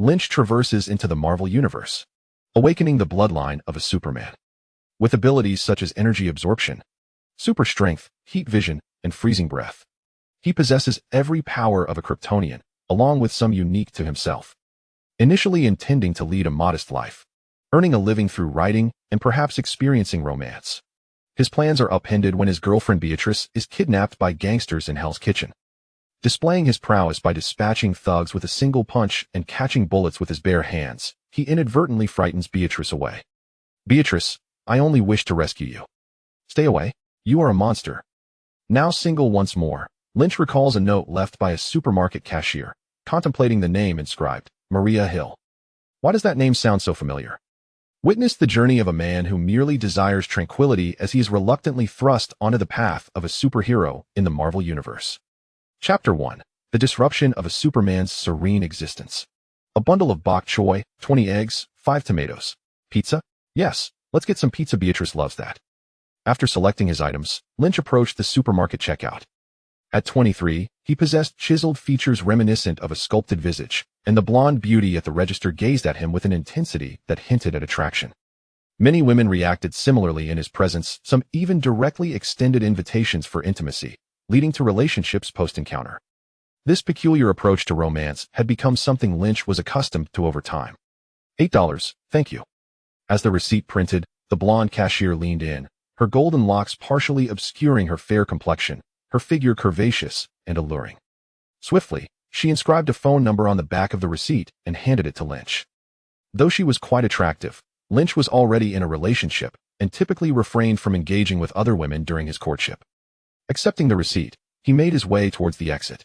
Lynch traverses into the Marvel Universe, awakening the bloodline of a Superman. With abilities such as energy absorption, super strength, heat vision, and freezing breath, he possesses every power of a Kryptonian, along with some unique to himself. Initially intending to lead a modest life, earning a living through writing and perhaps experiencing romance, his plans are upended when his girlfriend Beatrice is kidnapped by gangsters in Hell's Kitchen. Displaying his prowess by dispatching thugs with a single punch and catching bullets with his bare hands, he inadvertently frightens Beatrice away. "Beatrice, I only wish to rescue you. Stay away. You are a monster." Now single once more, Lynch recalls a note left by a supermarket cashier, contemplating the name inscribed, Maria Hill. Why does that name sound so familiar? Witness the journey of a man who merely desires tranquility as he is reluctantly thrust onto the path of a superhero in the Marvel Universe. Chapter 1. The Disruption of a Superman's Serene Existence. A bundle of bok choy, 20 eggs, 5 tomatoes. Pizza? Yes, let's get some pizza. Beatrice loves that. After selecting his items, Lynch approached the supermarket checkout. At 23, he possessed chiseled features reminiscent of a sculpted visage, and the blonde beauty at the register gazed at him with an intensity that hinted at attraction. Many women reacted similarly in his presence, some even directly extended invitations for intimacy, leading to relationships post-encounter. This peculiar approach to romance had become something Lynch was accustomed to over time. $8, thank you. As the receipt printed, the blonde cashier leaned in, her golden locks partially obscuring her fair complexion, her figure curvaceous and alluring. Swiftly, she inscribed a phone number on the back of the receipt and handed it to Lynch. Though she was quite attractive, Lynch was already in a relationship and typically refrained from engaging with other women during his courtship. Accepting the receipt, he made his way towards the exit.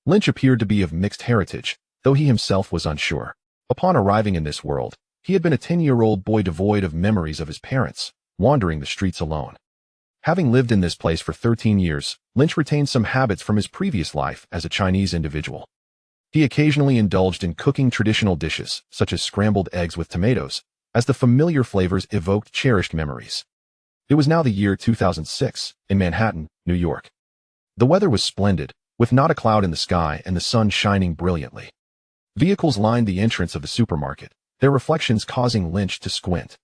Lynch appeared to be of mixed heritage, though he himself was unsure. Upon arriving in this world, he had been a 10-year-old boy devoid of memories of his parents, wandering the streets alone. Having lived in this place for 13 years, Lynch retained some habits from his previous life as a Chinese individual. He occasionally indulged in cooking traditional dishes, such as scrambled eggs with tomatoes, as the familiar flavors evoked cherished memories. It was now the year 2006, in Manhattan, New York. The weather was splendid, with not a cloud in the sky and the sun shining brilliantly. Vehicles lined the entrance of the supermarket, their reflections causing Lynch to squint.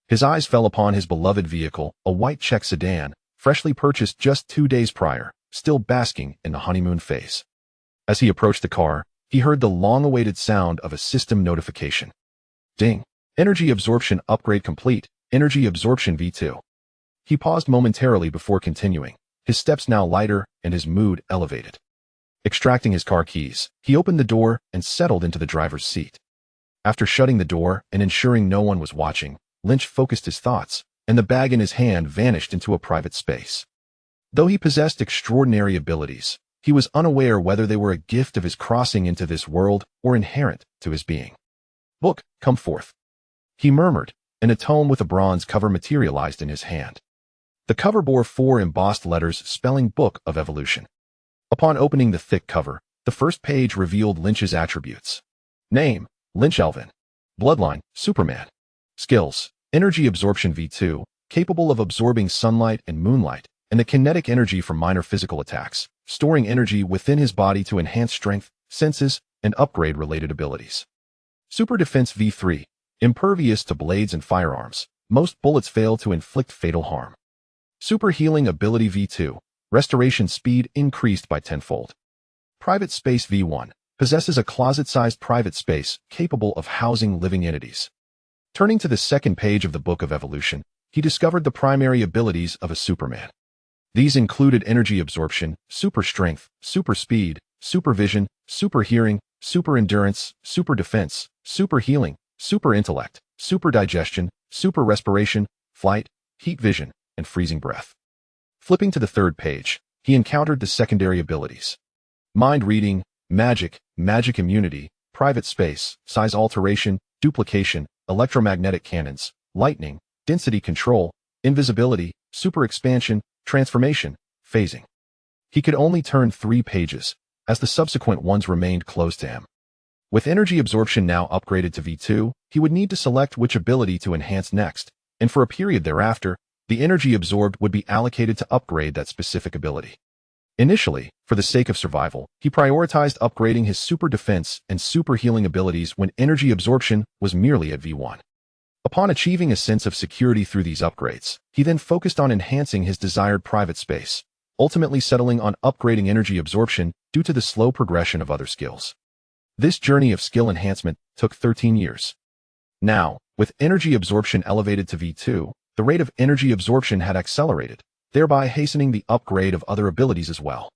His eyes fell upon his beloved vehicle, a white check sedan, freshly purchased just 2 days prior, still basking in the honeymoon phase. As he approached the car, he heard the long-awaited sound of a system notification. Ding! Energy absorption upgrade complete, energy absorption V2. He paused momentarily before continuing, his steps now lighter and his mood elevated. Extracting his car keys, he opened the door and settled into the driver's seat. After shutting the door and ensuring no one was watching, Lynch focused his thoughts, and the bag in his hand vanished into a private space. Though he possessed extraordinary abilities, he was unaware whether they were a gift of his crossing into this world or inherent to his being. "Book, come forth," he murmured, and a tome with a bronze cover materialized in his hand. The cover bore 4 embossed letters spelling Book of Evolution. Upon opening the thick cover, the first page revealed Lynch's attributes. Name, Lynch Elvin. Bloodline, Superman. Skills, energy absorption V2, capable of absorbing sunlight and moonlight, and the kinetic energy from minor physical attacks, storing energy within his body to enhance strength, senses, and upgrade related abilities. Super defense V3, impervious to blades and firearms, most bullets fail to inflict fatal harm. Super healing ability V2, restoration speed increased by 10-fold. Private space V1, possesses a closet-sized private space capable of housing living entities. Turning to the second page of the Book of Evolution, he discovered the primary abilities of a Superman. These included energy absorption, super strength, super speed, super vision, super hearing, super endurance, super defense, super healing, super intellect, super digestion, super respiration, flight, heat vision, and freezing breath. Flipping to the third page, he encountered the secondary abilities. Mind reading, magic, magic immunity, private space, size alteration, duplication, electromagnetic cannons, lightning, density control, invisibility, super expansion, transformation, phasing. He could only turn 3 pages, as the subsequent ones remained closed to him. With energy absorption now upgraded to V2, he would need to select which ability to enhance next, and for a period thereafter, the energy absorbed would be allocated to upgrade that specific ability. Initially, for the sake of survival, he prioritized upgrading his super defense and super healing abilities when energy absorption was merely at V1. Upon achieving a sense of security through these upgrades, he then focused on enhancing his desired private space, ultimately settling on upgrading energy absorption due to the slow progression of other skills. This journey of skill enhancement took 13 years. Now, with energy absorption elevated to V2, the rate of energy absorption had accelerated, thereby hastening the upgrade of other abilities as well.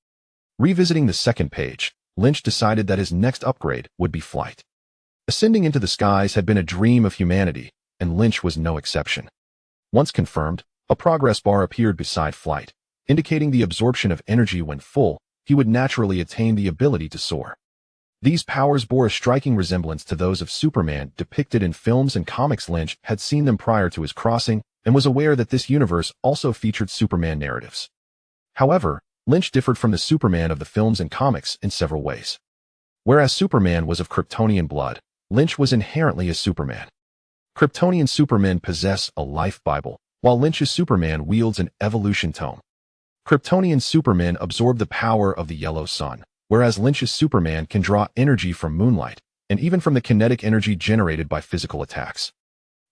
Revisiting the second page, Lynch decided that his next upgrade would be flight. Ascending into the skies had been a dream of humanity, and Lynch was no exception. Once confirmed, a progress bar appeared beside flight, indicating the absorption of energy when full. He would naturally attain the ability to soar. These powers bore a striking resemblance to those of Superman depicted in films and comics. Lynch had seen them prior to his crossing and was aware that this universe also featured Superman narratives. However, Lynch differed from the Superman of the films and comics in several ways. Whereas Superman was of Kryptonian blood, Lynch was inherently a Superman. Kryptonian Supermen possess a life Bible, while Lynch's Superman wields an evolution tome. Kryptonian Supermen absorb the power of the yellow sun, whereas Lynch's Superman can draw energy from moonlight, and even from the kinetic energy generated by physical attacks.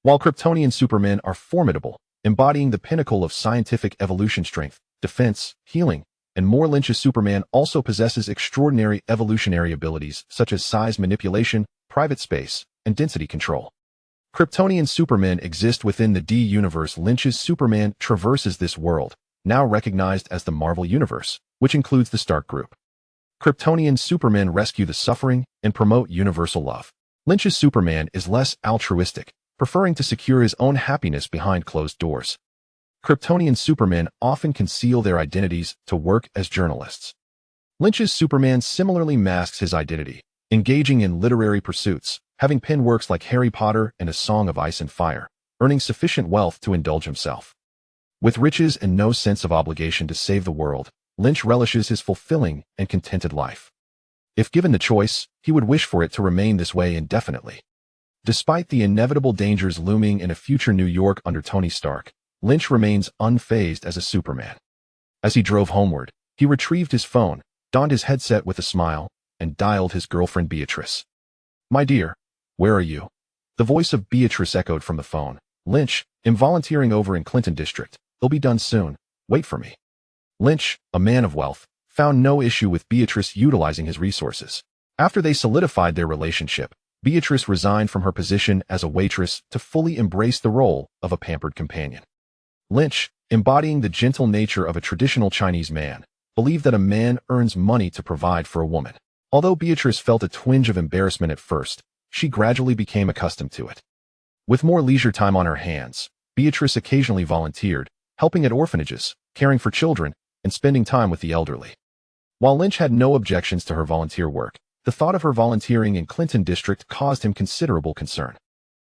While Kryptonian Supermen are formidable, embodying the pinnacle of scientific evolution strength, defense, healing, and more, Lynch's Superman also possesses extraordinary evolutionary abilities such as size manipulation, private space, and density control. Kryptonian Supermen exist within the D universe. Lynch's Superman traverses this world, now recognized as the Marvel Universe, which includes the Stark Group. Kryptonian Supermen rescue the suffering and promote universal love. Lynch's Superman is less altruistic, preferring to secure his own happiness behind closed doors. Kryptonian Supermen often conceal their identities to work as journalists. Lynch's Superman similarly masks his identity, engaging in literary pursuits, having penned works like Harry Potter and A Song of Ice and Fire, earning sufficient wealth to indulge himself. With riches and no sense of obligation to save the world, Lynch relishes his fulfilling and contented life. If given the choice, he would wish for it to remain this way indefinitely. Despite the inevitable dangers looming in a future New York under Tony Stark, Lynch remains unfazed as a Superman. As he drove homeward, he retrieved his phone, donned his headset with a smile, and dialed his girlfriend Beatrice. "My dear, where are you?" The voice of Beatrice echoed from the phone. "Lynch, I'm volunteering over in Clinton District. It'll be done soon. Wait for me." Lynch, a man of wealth, found no issue with Beatrice utilizing his resources. After they solidified their relationship, Beatrice resigned from her position as a waitress to fully embrace the role of a pampered companion. Lynch, embodying the gentle nature of a traditional Chinese man, believed that a man earns money to provide for a woman. Although Beatrice felt a twinge of embarrassment at first, she gradually became accustomed to it. With more leisure time on her hands, Beatrice occasionally volunteered, helping at orphanages, caring for children, and spending time with the elderly. While Lynch had no objections to her volunteer work, the thought of her volunteering in Clinton District caused him considerable concern.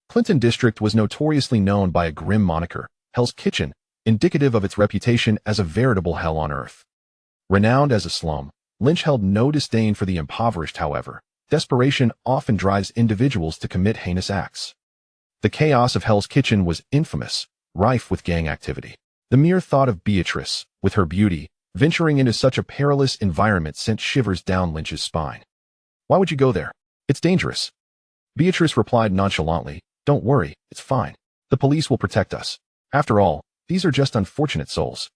Clinton District was notoriously known by a grim moniker, Hell's Kitchen, indicative of its reputation as a veritable hell on earth. Renowned as a slum, Lynch held no disdain for the impoverished. However, desperation often drives individuals to commit heinous acts. The chaos of Hell's Kitchen was infamous, rife with gang activity. The mere thought of Beatrice, with her beauty, venturing into such a perilous environment sent shivers down Lynch's spine. "Why would you go there? It's dangerous." Beatrice replied nonchalantly, "Don't worry, it's fine. The police will protect us. After all, these are just unfortunate souls."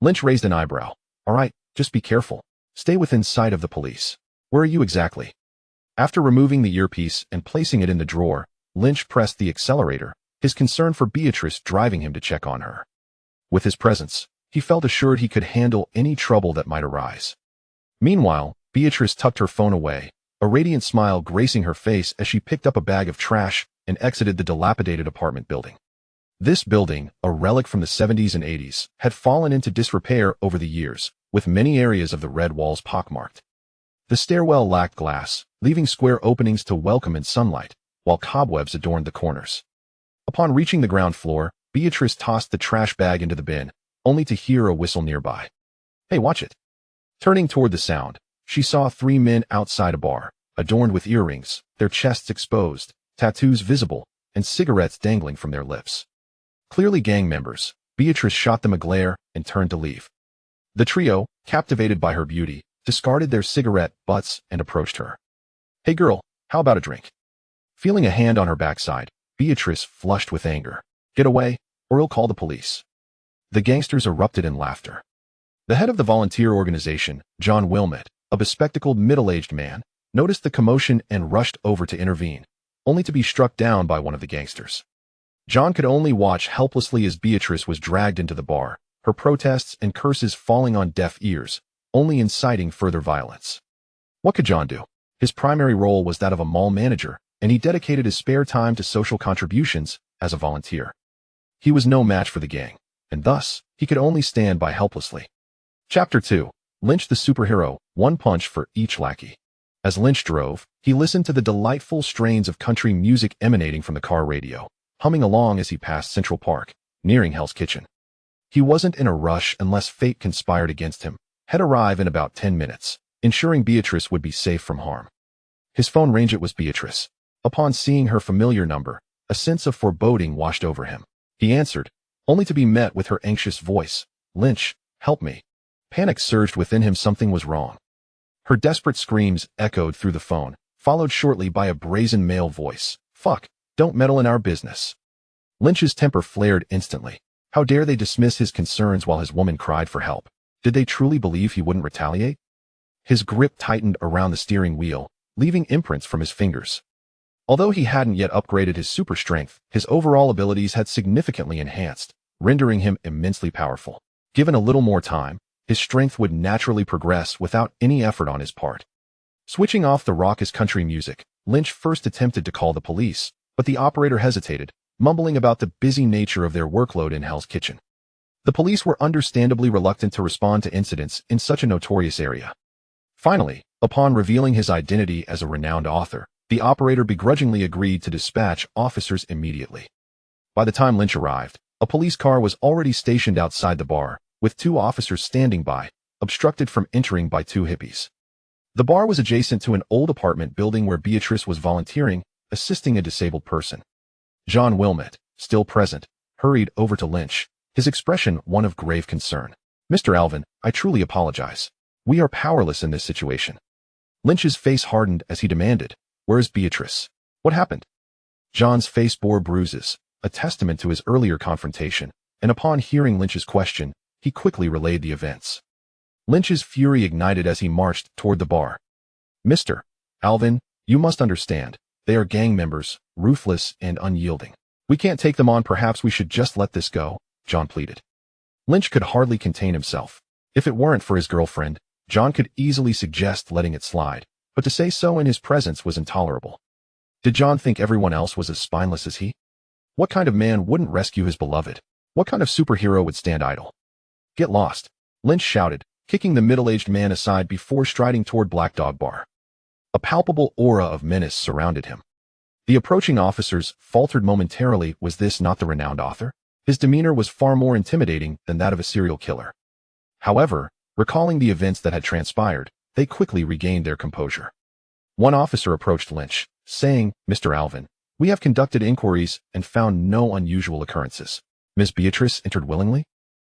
Lynch raised an eyebrow. "All right, just be careful. Stay within sight of the police. Where are you exactly?" After removing the earpiece and placing it in the drawer, Lynch pressed the accelerator, his concern for Beatrice driving him to check on her. With his presence, he felt assured he could handle any trouble that might arise. Meanwhile, Beatrice tucked her phone away, a radiant smile gracing her face as she picked up a bag of trash and exited the dilapidated apartment building. This building, a relic from the 70s and 80s, had fallen into disrepair over the years, with many areas of the red walls pockmarked. The stairwell lacked glass, leaving square openings to welcome in sunlight, while cobwebs adorned the corners. Upon reaching the ground floor, Beatrice tossed the trash bag into the bin, only to hear a whistle nearby. "Hey, watch it." Turning toward the sound, she saw 3 men outside a bar, adorned with earrings, their chests exposed, tattoos visible, and cigarettes dangling from their lips. Clearly gang members, Beatrice shot them a glare and turned to leave. The trio, captivated by her beauty, discarded their cigarette butts and approached her. "Hey girl, how about a drink?" Feeling a hand on her backside, Beatrice flushed with anger. "Get away, or I'll call the police." The gangsters erupted in laughter. The head of the volunteer organization, John Wilmot, a bespectacled middle-aged man, noticed the commotion and rushed over to intervene, only to be struck down by one of the gangsters. John could only watch helplessly as Beatrice was dragged into the bar, her protests and curses falling on deaf ears, only inciting further violence. What could John do? His primary role was that of a mall manager, and he dedicated his spare time to social contributions as a volunteer. He was no match for the gang, and thus, he could only stand by helplessly. Chapter 2. Lynch the Superhero, One Punch for Each Lackey. As Lynch drove, he listened to the delightful strains of country music emanating from the car radio, humming along as he passed Central Park, nearing Hell's Kitchen. He wasn't in a rush unless fate conspired against him, had arrived in about 10 minutes, ensuring Beatrice would be safe from harm. His phone rang. It was Beatrice. Upon seeing her familiar number, a sense of foreboding washed over him. He answered, only to be met with her anxious voice. "Lynch, help me." Panic surged within him. Something was wrong. Her desperate screams echoed through the phone, followed shortly by a brazen male voice. "Fuck, don't meddle in our business." Lynch's temper flared instantly. How dare they dismiss his concerns while his woman cried for help? Did they truly believe he wouldn't retaliate? His grip tightened around the steering wheel, leaving imprints from his fingers. Although he hadn't yet upgraded his super strength, his overall abilities had significantly enhanced, rendering him immensely powerful. Given a little more time, his strength would naturally progress without any effort on his part. Switching off the raucous country music, Lynch first attempted to call the police, but the operator hesitated, mumbling about the busy nature of their workload in Hell's Kitchen. The police were understandably reluctant to respond to incidents in such a notorious area. Finally, upon revealing his identity as a renowned author, the operator begrudgingly agreed to dispatch officers immediately. By the time Lynch arrived, a police car was already stationed outside the bar, with 2 officers standing by, obstructed from entering by 2 hippies. The bar was adjacent to an old apartment building where Beatrice was volunteering, assisting a disabled person. John Wilmot, still present, hurried over to Lynch, his expression one of grave concern. "Mr. Alvin, I truly apologize. We are powerless in this situation." Lynch's face hardened as he demanded, "Where's Beatrice? What happened?" John's face bore bruises, a testament to his earlier confrontation, and upon hearing Lynch's question, he quickly relayed the events. Lynch's fury ignited as he marched toward the bar. "Mr. Alvin, you must understand, they are gang members, ruthless and unyielding. We can't take them on. Perhaps we should just let this go," John pleaded. Lynch could hardly contain himself. If it weren't for his girlfriend, John could easily suggest letting it slide, but to say so in his presence was intolerable. Did John think everyone else was as spineless as he? What kind of man wouldn't rescue his beloved? What kind of superhero would stand idle? "Get lost," Lynch shouted, kicking the middle-aged man aside before striding toward Black Dog Bar. A palpable aura of menace surrounded him. The approaching officers faltered momentarily. Was this not the renowned author? His demeanor was far more intimidating than that of a serial killer. However, recalling the events that had transpired, they quickly regained their composure. One officer approached Lynch, saying, "Mr. Alvin, we have conducted inquiries and found no unusual occurrences. Ms. Beatrice entered willingly?"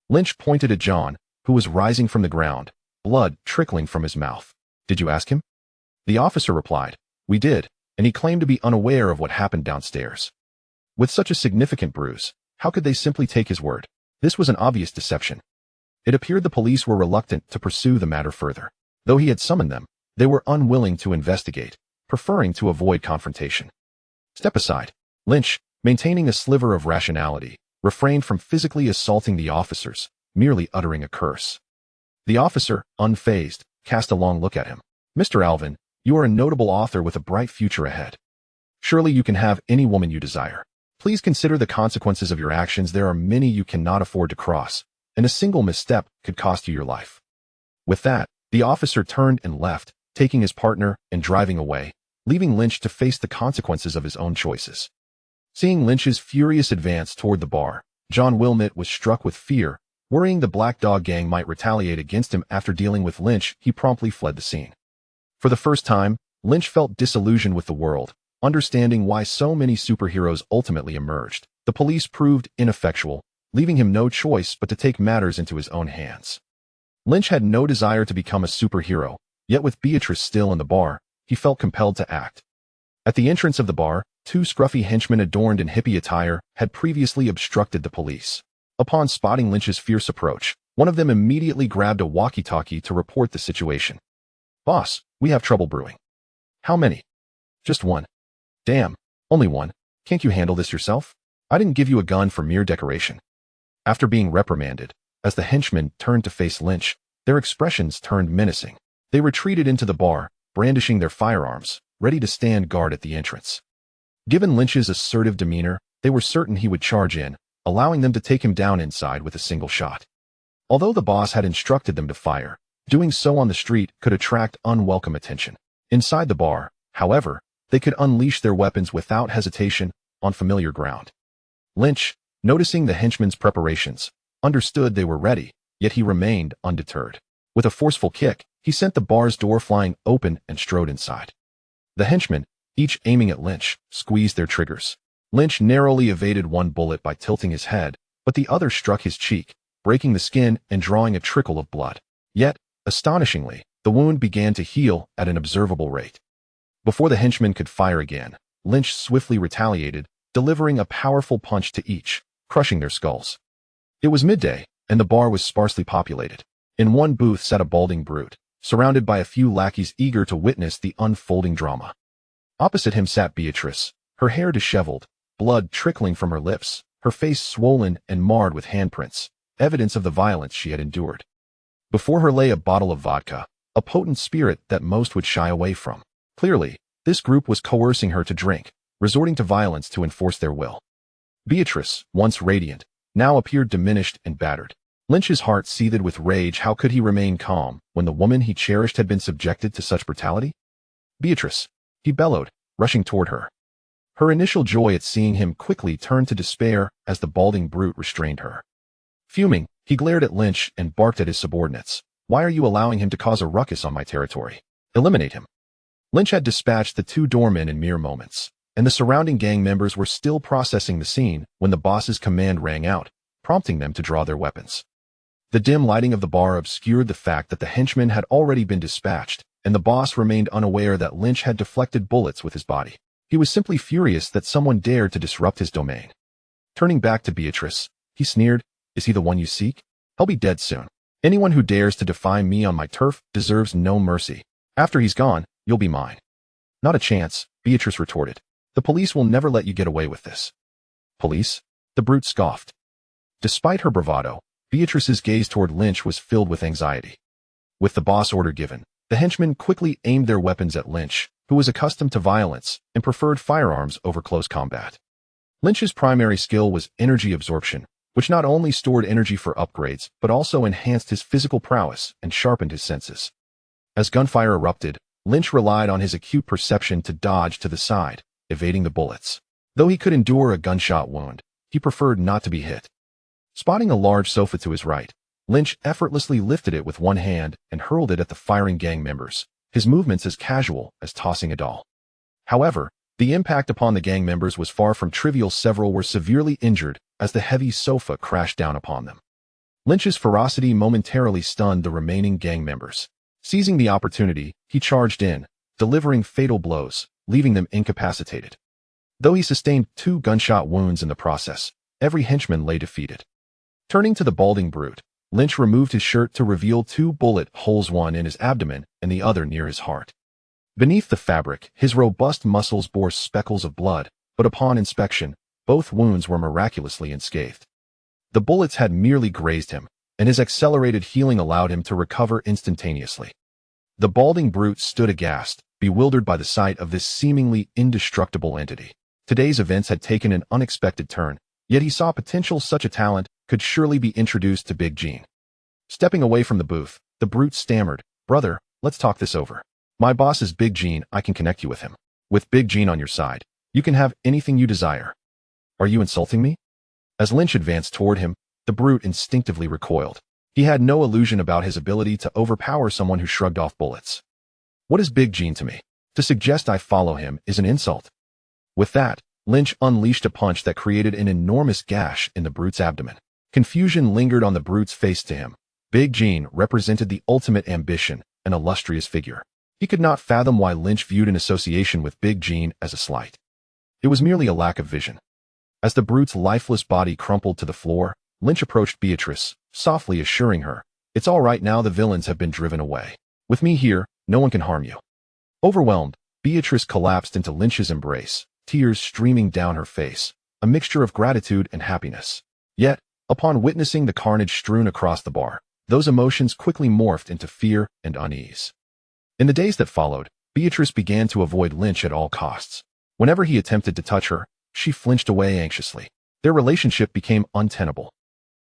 Lynch pointed at John, who was rising from the ground, blood trickling from his mouth. "Did you ask him?" The officer replied, "We did," and he claimed to be unaware of what happened downstairs. With such a significant bruise, how could they simply take his word? This was an obvious deception. It appeared the police were reluctant to pursue the matter further. Though he had summoned them, they were unwilling to investigate, preferring to avoid confrontation. "Step aside." Lynch, maintaining a sliver of rationality, refrained from physically assaulting the officers, merely uttering a curse. The officer, unfazed, cast a long look at him. "Mr. Alvin, you are a notable author with a bright future ahead. Surely you can have any woman you desire. Please consider the consequences of your actions. There are many you cannot afford to cross, and a single misstep could cost you your life." With that, the officer turned and left, taking his partner and driving away, leaving Lynch to face the consequences of his own choices. Seeing Lynch's furious advance toward the bar, John Wilmot was struck with fear. Worrying the Black Dog Gang might retaliate against him after dealing with Lynch, he promptly fled the scene. For the first time, Lynch felt disillusioned with the world, understanding why so many superheroes ultimately emerged. The police proved ineffectual, leaving him no choice but to take matters into his own hands. Lynch had no desire to become a superhero, yet with Beatrice still in the bar, he felt compelled to act. At the entrance of the bar, two scruffy henchmen adorned in hippie attire had previously obstructed the police. Upon spotting Lynch's fierce approach, one of them immediately grabbed a walkie-talkie to report the situation. "Boss, we have trouble brewing." "How many?" "Just one." "Damn, only one. Can't you handle this yourself? I didn't give you a gun for mere decoration." After being reprimanded, as the henchmen turned to face Lynch, their expressions turned menacing. They retreated into the bar, brandishing their firearms, ready to stand guard at the entrance. Given Lynch's assertive demeanor, they were certain he would charge in, allowing them to take him down inside with a single shot. Although the boss had instructed them to fire, doing so on the street could attract unwelcome attention. Inside the bar, however, they could unleash their weapons without hesitation on familiar ground. Lynch, noticing the henchmen's preparations, understood they were ready, yet he remained undeterred. With a forceful kick, he sent the bar's door flying open and strode inside. The henchmen, each aiming at Lynch, squeezed their triggers. Lynch narrowly evaded one bullet by tilting his head, but the other struck his cheek, breaking the skin and drawing a trickle of blood. Yet, astonishingly, the wound began to heal at an observable rate. Before the henchmen could fire again, Lynch swiftly retaliated, delivering a powerful punch to each, crushing their skulls. It was midday, and the bar was sparsely populated. In one booth sat a balding brute, surrounded by a few lackeys eager to witness the unfolding drama. Opposite him sat Beatrice, her hair disheveled, blood trickling from her lips, her face swollen and marred with handprints, evidence of the violence she had endured. Before her lay a bottle of vodka, a potent spirit that most would shy away from. Clearly, this group was coercing her to drink, resorting to violence to enforce their will. Beatrice, once radiant, now appeared diminished and battered. Lynch's heart seethed with rage. How could he remain calm when the woman he cherished had been subjected to such brutality? "Beatrice," he bellowed, rushing toward her. Her initial joy at seeing him quickly turned to despair as the balding brute restrained her. Fuming, he glared at Lynch and barked at his subordinates. "Why are you allowing him to cause a ruckus on my territory? Eliminate him." Lynch had dispatched the two doormen in mere moments, and the surrounding gang members were still processing the scene when the boss's command rang out, prompting them to draw their weapons. The dim lighting of the bar obscured the fact that the henchmen had already been dispatched, and the boss remained unaware that Lynch had deflected bullets with his body. He was simply furious that someone dared to disrupt his domain. Turning back to Beatrice, he sneered, "Is he the one you seek? He'll be dead soon. Anyone who dares to defy me on my turf deserves no mercy. After he's gone, you'll be mine." "Not a chance," Beatrice retorted. "The police will never let you get away with this." "Police?" the brute scoffed. Despite her bravado, Beatrice's gaze toward Lynch was filled with anxiety. With the boss order given, the henchmen quickly aimed their weapons at Lynch, who was accustomed to violence and preferred firearms over close combat. Lynch's primary skill was energy absorption, which not only stored energy for upgrades, but also enhanced his physical prowess and sharpened his senses. As gunfire erupted, Lynch relied on his acute perception to dodge to the side, evading the bullets. Though he could endure a gunshot wound, he preferred not to be hit. Spotting a large sofa to his right, Lynch effortlessly lifted it with one hand and hurled it at the firing gang members, his movements as casual as tossing a doll. However, the impact upon the gang members was far from trivial. Several were severely injured as the heavy sofa crashed down upon them. Lynch's ferocity momentarily stunned the remaining gang members. Seizing the opportunity, he charged in, delivering fatal blows, leaving them incapacitated. Though he sustained 2 gunshot wounds in the process, every henchman lay defeated. Turning to the balding brute, Lynch removed his shirt to reveal 2 bullet holes, one in his abdomen and the other near his heart. Beneath the fabric, his robust muscles bore speckles of blood, but upon inspection, both wounds were miraculously unscathed. The bullets had merely grazed him, and his accelerated healing allowed him to recover instantaneously. The balding brute stood aghast, bewildered by the sight of this seemingly indestructible entity. Today's events had taken an unexpected turn, yet he saw potential. Such a talent could surely be introduced to Big Gene. Stepping away from the booth, the brute stammered, "Brother, let's talk this over. My boss is Big Gene. I can connect you with him. With Big Gene on your side, you can have anything you desire." "Are you insulting me?" As Lynch advanced toward him, the brute instinctively recoiled. He had no illusion about his ability to overpower someone who shrugged off bullets. "What is Big Gene to me? To suggest I follow him is an insult." With that, Lynch unleashed a punch that created an enormous gash in the brute's abdomen. Confusion lingered on the brute's face to him, Big Jean represented the ultimate ambition, an illustrious figure. He could not fathom why Lynch viewed an association with Big Jean as a slight. It was merely a lack of vision. As the brute's lifeless body crumpled to the floor, Lynch approached Beatrice, softly assuring her, "It's all right now, the villains have been driven away. With me here, no one can harm you." Overwhelmed, Beatrice collapsed into Lynch's embrace, tears streaming down her face, a mixture of gratitude and happiness. Yet, upon witnessing the carnage strewn across the bar, those emotions quickly morphed into fear and unease. In the days that followed, Beatrice began to avoid Lynch at all costs. Whenever he attempted to touch her, she flinched away anxiously. Their relationship became untenable.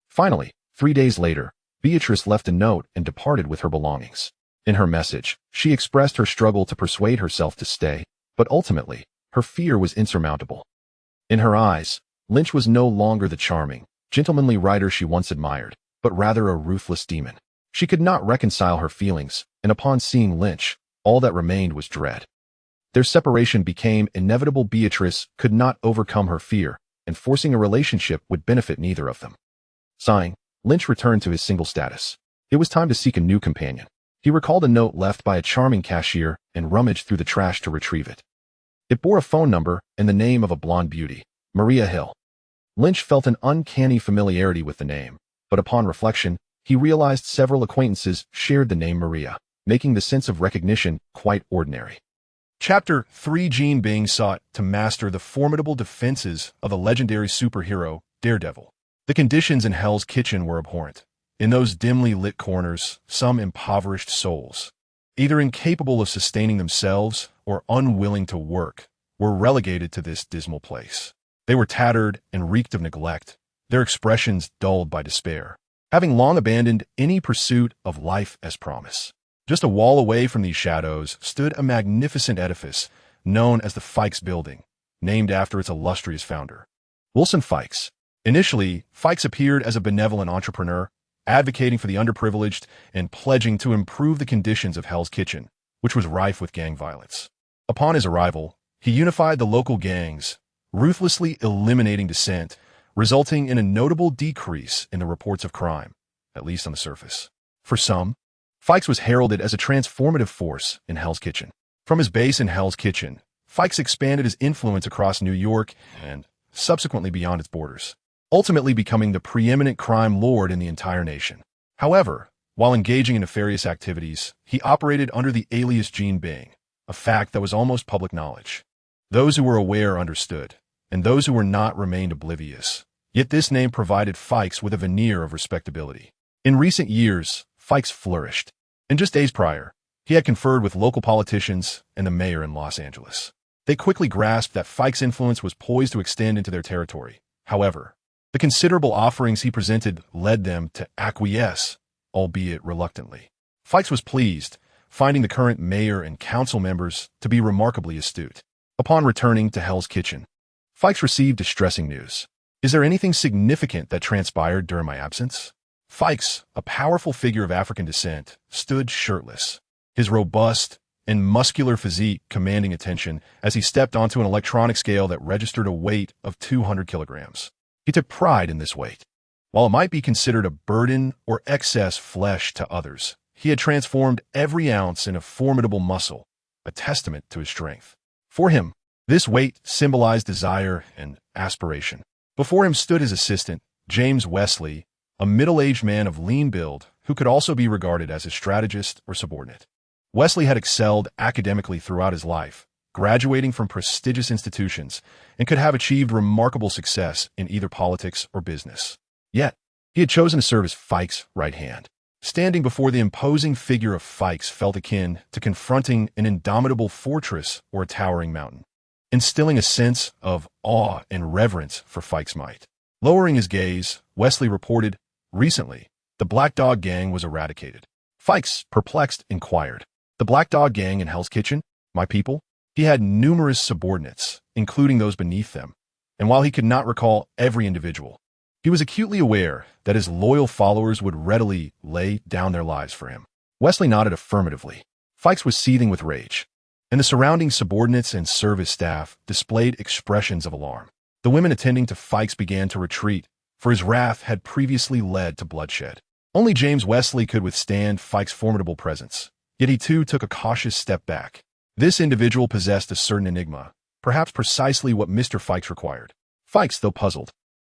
Finally, 3 days later, Beatrice left a note and departed with her belongings. In her message, she expressed her struggle to persuade herself to stay, but ultimately, her fear was insurmountable. In her eyes, Lynch was no longer the charming, gentlemanly writer she once admired, but rather a ruthless demon. She could not reconcile her feelings, and upon seeing Lynch, all that remained was dread. Their separation became inevitable. Beatrice could not overcome her fear, and forcing a relationship would benefit neither of them. Sighing, Lynch returned to his single status. It was time to seek a new companion. He recalled a note left by a charming cashier and rummaged through the trash to retrieve it. It bore a phone number and the name of a blonde beauty, Maria Hill. Lynch felt an uncanny familiarity with the name, but upon reflection, he realized several acquaintances shared the name Maria, making the sense of recognition quite ordinary. Chapter 3: Jean being sought to master the formidable defenses of the legendary superhero, Daredevil. The conditions in Hell's Kitchen were abhorrent. In those dimly lit corners, some impoverished souls, either incapable of sustaining themselves or unwilling to work, were relegated to this dismal place. They were tattered and reeked of neglect, their expressions dulled by despair, having long abandoned any pursuit of life as promise. Just a wall away from these shadows stood a magnificent edifice known as the Fikes Building, named after its illustrious founder, Wilson Fikes. Initially, Fikes appeared as a benevolent entrepreneur, advocating for the underprivileged and pledging to improve the conditions of Hell's Kitchen, which was rife with gang violence. Upon his arrival, he unified the local gangs, ruthlessly eliminating dissent, resulting in a notable decrease in the reports of crime, at least on the surface. For some, Fikes was heralded as a transformative force in Hell's Kitchen. From his base in Hell's Kitchen, Fikes expanded his influence across New York and subsequently beyond its borders, ultimately becoming the preeminent crime lord in the entire nation. However, while engaging in nefarious activities, he operated under the alias Jean Bing, a fact that was almost public knowledge. Those who were aware understood, and those who were not remained oblivious. Yet this name provided Fikes with a veneer of respectability. In recent years, Fikes flourished. And just days prior, he had conferred with local politicians and the mayor in Los Angeles. They quickly grasped that Fikes' influence was poised to extend into their territory. However, the considerable offerings he presented led them to acquiesce, albeit reluctantly. Fikes was pleased, finding the current mayor and council members to be remarkably astute. Upon returning to Hell's Kitchen, Fikes received distressing news. "Is there anything significant that transpired during my absence?" Fikes, a powerful figure of African descent, stood shirtless, his robust and muscular physique commanding attention as he stepped onto an electronic scale that registered a weight of 200 kilograms. He took pride in this weight. While it might be considered a burden or excess flesh to others, he had transformed every ounce into formidable muscle, a testament to his strength. For him, this weight symbolized desire and aspiration. Before him stood his assistant, James Wesley, a middle-aged man of lean build who could also be regarded as his strategist or subordinate. Wesley had excelled academically throughout his life, graduating from prestigious institutions, and could have achieved remarkable success in either politics or business. Yet, he had chosen to serve as Fikes' right hand. Standing before the imposing figure of Fikes felt akin to confronting an indomitable fortress or a towering mountain, instilling a sense of awe and reverence for Fikes' might. Lowering his gaze, Wesley reported, "Recently, the Black Dog Gang was eradicated." Fikes, perplexed, inquired, "The Black Dog Gang in Hell's Kitchen? My people?" He had numerous subordinates, including those beneath them, and while he could not recall every individual, he was acutely aware that his loyal followers would readily lay down their lives for him. Wesley nodded affirmatively. Fikes was seething with rage, and the surrounding subordinates and service staff displayed expressions of alarm. The women attending to Fikes began to retreat, for his wrath had previously led to bloodshed. Only James Wesley could withstand Fike's formidable presence, yet he too took a cautious step back. This individual possessed a certain enigma, perhaps precisely what Mr. Fikes required. Fikes, though puzzled,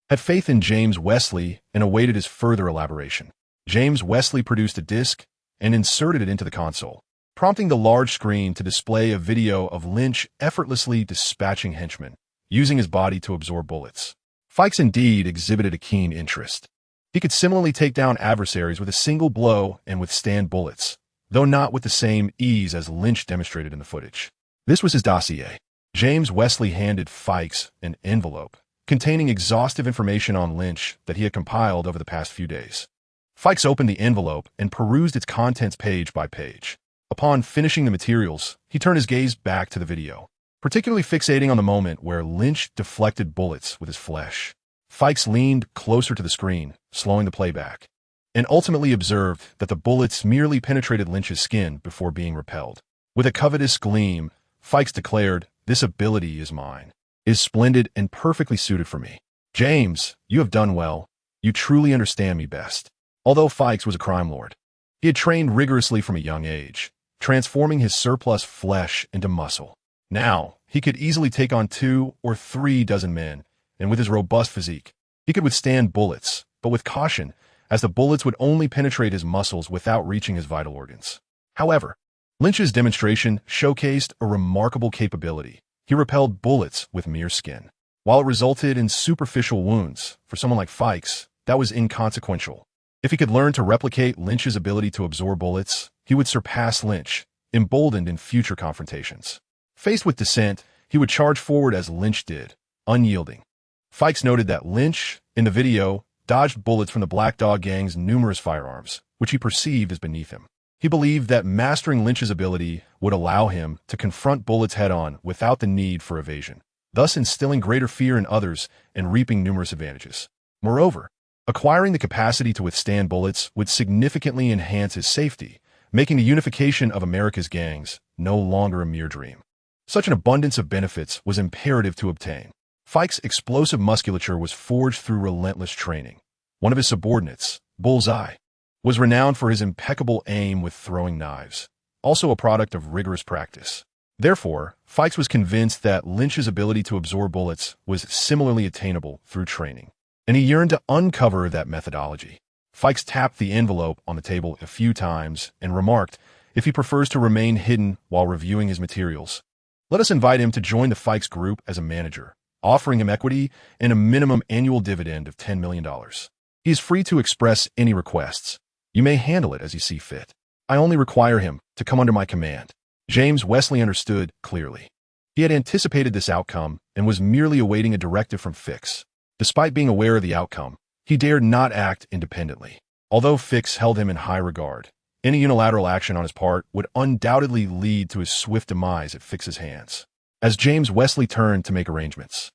had faith in James Wesley and awaited his further elaboration. James Wesley produced a disc and inserted it into the console, prompting the large screen to display a video of Lin Qi effortlessly dispatching henchmen, using his body to absorb bullets. Fikes indeed exhibited a keen interest. He could similarly take down adversaries with a single blow and withstand bullets, though not with the same ease as Lin Qi demonstrated in the footage. This was his dossier. James Wesley handed Fikes an envelope containing exhaustive information on Lin Qi that he had compiled over the past few days. Fikes opened the envelope and perused its contents page by page. Upon finishing the materials, he turned his gaze back to the video, particularly fixating on the moment where Lin Qi deflected bullets with his flesh. Fikes leaned closer to the screen, slowing the playback, and ultimately observed that the bullets merely penetrated Lin Qi's skin before being repelled. With a covetous gleam, Fikes declared, "This ability is mine, is splendid and perfectly suited for me. James, you have done well. You truly understand me best." Although Fikes was a crime lord, he had trained rigorously from a young age, transforming his surplus flesh into muscle. Now, he could easily take on 2 or 3 dozen men, and with his robust physique, he could withstand bullets, but with caution, as the bullets would only penetrate his muscles without reaching his vital organs. However, Lin Qi's demonstration showcased a remarkable capability. He repelled bullets with mere skin. While it resulted in superficial wounds, for someone like Fikes, that was inconsequential. If he could learn to replicate Lin Qi's ability to absorb bullets, he would surpass Lin Qi, emboldened in future confrontations. Faced with dissent, he would charge forward as Lin Qi did, unyielding. Fikes noted that Lin Qi, in the video, dodged bullets from the Black Dog Gang's numerous firearms, which he perceived as beneath him. He believed that mastering Lin Qi's ability would allow him to confront bullets head-on without the need for evasion, thus instilling greater fear in others and reaping numerous advantages. Moreover, acquiring the capacity to withstand bullets would significantly enhance his safety, making the unification of America's gangs no longer a mere dream. Such an abundance of benefits was imperative to obtain. Fikes' explosive musculature was forged through relentless training. One of his subordinates, Bullseye, was renowned for his impeccable aim with throwing knives, also a product of rigorous practice. Therefore, Fikes was convinced that Lin Qi's ability to absorb bullets was similarly attainable through training, and he yearned to uncover that methodology. Fikes tapped the envelope on the table a few times and remarked, if he prefers to remain hidden while reviewing his materials, let us invite him to join the Fikes group as a manager, offering him equity and a minimum annual dividend of $10 million. He is free to express any requests. You may handle it as you see fit. I only require him to come under my command. James Wesley understood clearly. He had anticipated this outcome and was merely awaiting a directive from Fikes. Despite being aware of the outcome, he dared not act independently. Although Fikes held him in high regard, any unilateral action on his part would undoubtedly lead to his swift demise at Fikes' hands. As James Wesley turned to make arrangements,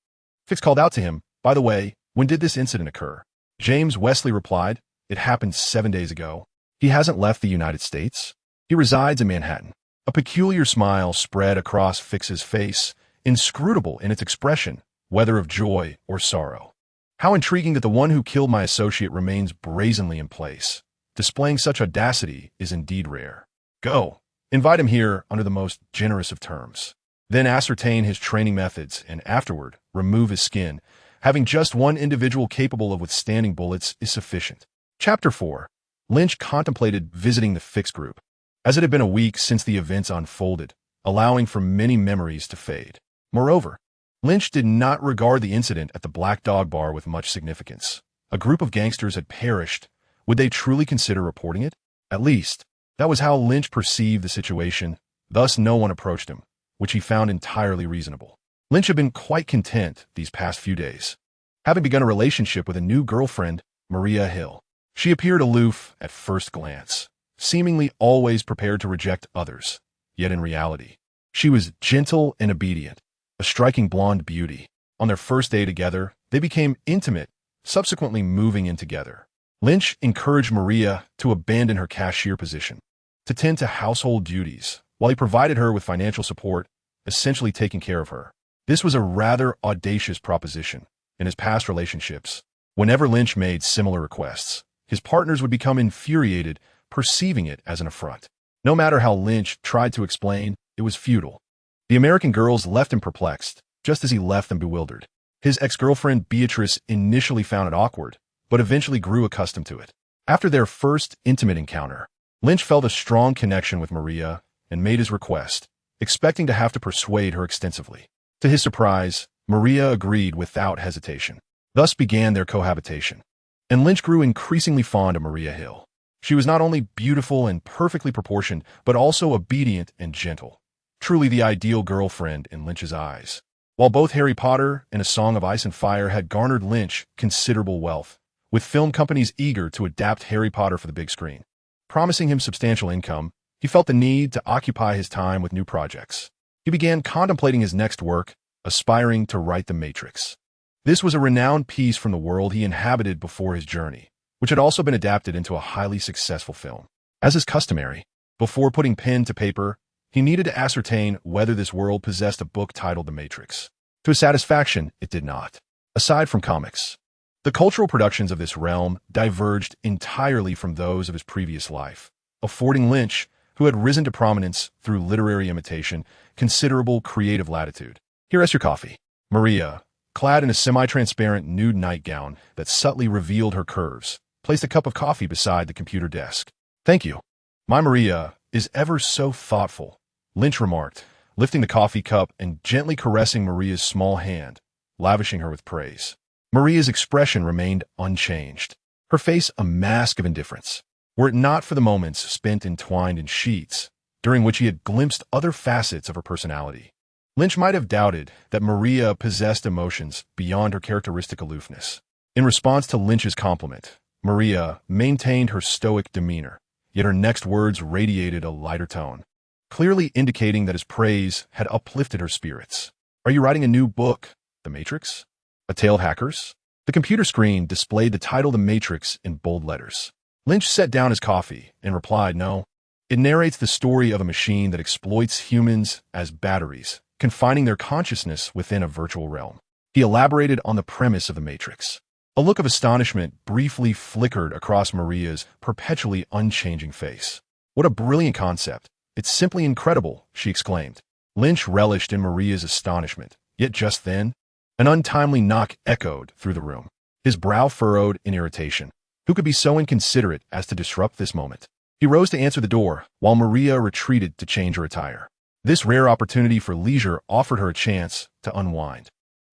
Fikes called out to him, "By the way, when did this incident occur?" James Wesley replied, "It happened 7 days ago. He hasn't left the United States. He resides in Manhattan." A peculiar smile spread across Fikes' face, inscrutable in its expression, whether of joy or sorrow. How intriguing that the one who killed my associate remains brazenly in place. Displaying such audacity is indeed rare. Go, invite him here under the most generous of terms. Then ascertain his training methods and afterward remove his skin. Having just one individual capable of withstanding bullets is sufficient. Chapter 4. Lin Qi contemplated visiting the Fikes group, as it had been a week since the events unfolded, allowing for many memories to fade. Moreover, Lin Qi did not regard the incident at the Black Dog Bar with much significance. A group of gangsters had perished. Would they truly consider reporting it? At least, that was how Lin Qi perceived the situation, thus no one approached him, which he found entirely reasonable. Lin Qi had been quite content these past few days, having begun a relationship with a new girlfriend, Maria Hill. She appeared aloof at first glance, seemingly always prepared to reject others, yet in reality, she was gentle and obedient, a striking blonde beauty. On their first day together, they became intimate, subsequently moving in together. Lin Qi encouraged Maria to abandon her cashier position, to tend to household duties, while he provided her with financial support, essentially taking care of her. This was a rather audacious proposition. In his past relationships, whenever Lin Qi made similar requests, his partners would become infuriated, perceiving it as an affront. No matter how Lynch tried to explain, it was futile. The American girls left him perplexed, just as he left them bewildered. His ex-girlfriend Beatrice initially found it awkward, but eventually grew accustomed to it. After their first intimate encounter, Lynch felt a strong connection with Maria and made his request, expecting to have to persuade her extensively. To his surprise, Maria agreed without hesitation. Thus began their cohabitation. And Lynch grew increasingly fond of Maria Hill. She was not only beautiful and perfectly proportioned, but also obedient and gentle. Truly the ideal girlfriend in Lynch's eyes. While both Harry Potter and A Song of Ice and Fire had garnered Lynch considerable wealth, with film companies eager to adapt Harry Potter for the big screen. Promising him substantial income, he felt the need to occupy his time with new projects. He began contemplating his next work, aspiring to write The Matrix. This was a renowned piece from the world he inhabited before his journey, which had also been adapted into a highly successful film. As is customary, before putting pen to paper, he needed to ascertain whether this world possessed a book titled The Matrix. To his satisfaction, it did not. Aside from comics, the cultural productions of this realm diverged entirely from those of his previous life, affording Lynch, who had risen to prominence through literary imitation, considerable creative latitude. Here is your coffee. Maria, clad in a semi-transparent nude nightgown that subtly revealed her curves, placed a cup of coffee beside the computer desk. Thank you. My Maria is ever so thoughtful, Lynch remarked, lifting the coffee cup and gently caressing Maria's small hand, lavishing her with praise. Maria's expression remained unchanged, her face a mask of indifference, were it not for the moments spent entwined in sheets, during which he had glimpsed other facets of her personality. Lynch might have doubted that Maria possessed emotions beyond her characteristic aloofness. In response to Lynch's compliment, Maria maintained her stoic demeanor, yet her next words radiated a lighter tone, clearly indicating that his praise had uplifted her spirits. Are you writing a new book, The Matrix? A Tale of Hackers? The computer screen displayed the title The Matrix in bold letters. Lynch set down his coffee and replied, no. It narrates the story of a machine that exploits humans as batteries, confining their consciousness within a virtual realm. He elaborated on the premise of The Matrix. A look of astonishment briefly flickered across Maria's perpetually unchanging face. What a brilliant concept. It's simply incredible, she exclaimed. Lynch relished in Maria's astonishment, yet just then, an untimely knock echoed through the room. His brow furrowed in irritation. Who could be so inconsiderate as to disrupt this moment? He rose to answer the door, while Maria retreated to change her attire. This rare opportunity for leisure offered her a chance to unwind,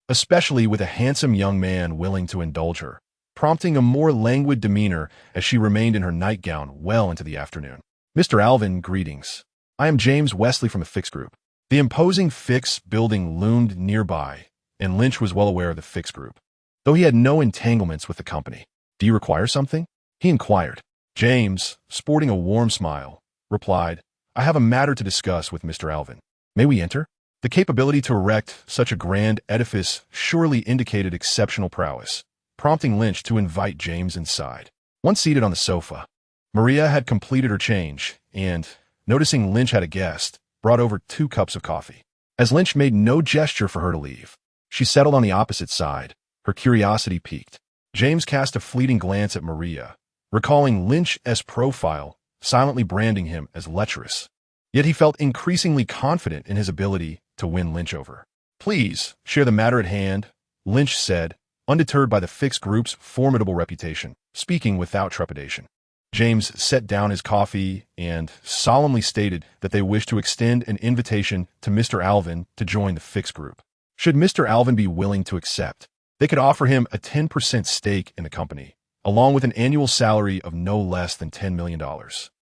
especially with a handsome young man willing to indulge her, prompting a more languid demeanor as she remained in her nightgown well into the afternoon. Mr. Alvin, greetings. I am James Wesley from the Fix Group. The imposing Fix building loomed nearby, and Lynch was well aware of the Fix Group, though he had no entanglements with the company. Do you require something? He inquired. James, sporting a warm smile, replied, I have a matter to discuss with Mr. Alvin. May we enter? The capability to erect such a grand edifice surely indicated exceptional prowess, prompting Lynch to invite James inside. Once seated on the sofa, Maria had completed her change and, noticing Lynch had a guest, brought over 2 cups of coffee. As Lynch made no gesture for her to leave, she settled on the opposite side, her curiosity piqued. James cast a fleeting glance at Maria, recalling Lynch's profile, silently branding him as lecherous. Yet he felt increasingly confident in his ability to win Lynch over. Please, share the matter at hand, Lynch said, undeterred by the Fix Group's formidable reputation, speaking without trepidation. James set down his coffee and solemnly stated that they wished to extend an invitation to Mr. Alvin to join the Fix Group. Should Mr. Alvin be willing to accept, they could offer him a 10% stake in the company, along with an annual salary of no less than $10 million.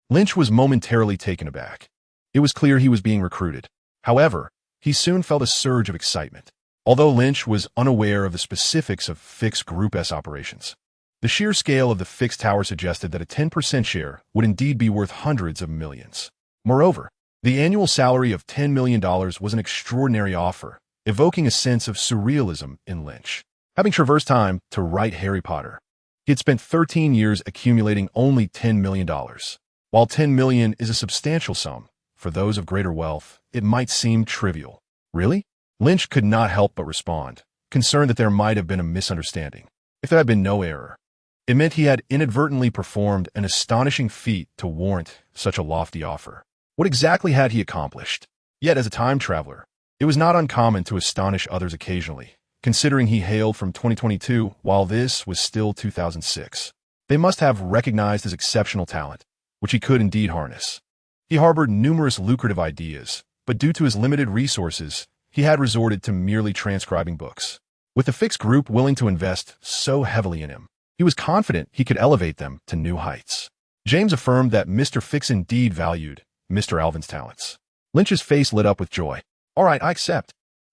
Lynch was momentarily taken aback. It was clear he was being recruited. However, he soon felt a surge of excitement. Although Lynch was unaware of the specifics of Fix Group's operations, the sheer scale of the Fix Tower suggested that a 10% share would indeed be worth hundreds of millions. Moreover, the annual salary of $10 million was an extraordinary offer, evoking a sense of surrealism in Lynch. Having traversed time to write Harry Potter, he had spent 13 years accumulating only $10 million. While $10 million is a substantial sum, for those of greater wealth, it might seem trivial. Really? Lynch could not help but respond, concerned that there might have been a misunderstanding. If there had been no error, It meant he had inadvertently performed an astonishing feat to warrant such a lofty offer. What exactly had he accomplished? Yet as a time traveler, it was not uncommon to astonish others occasionally, considering he hailed from 2022 while this was still 2006. They must have recognized his exceptional talent, which he could indeed harness. He harbored numerous lucrative ideas, but due to his limited resources, he had resorted to merely transcribing books. With the Fix group willing to invest so heavily in him, he was confident he could elevate them to new heights. James affirmed that Mr. Fix indeed valued Mr. Alvin's talents. Lynch's face lit up with joy. All right, I accept.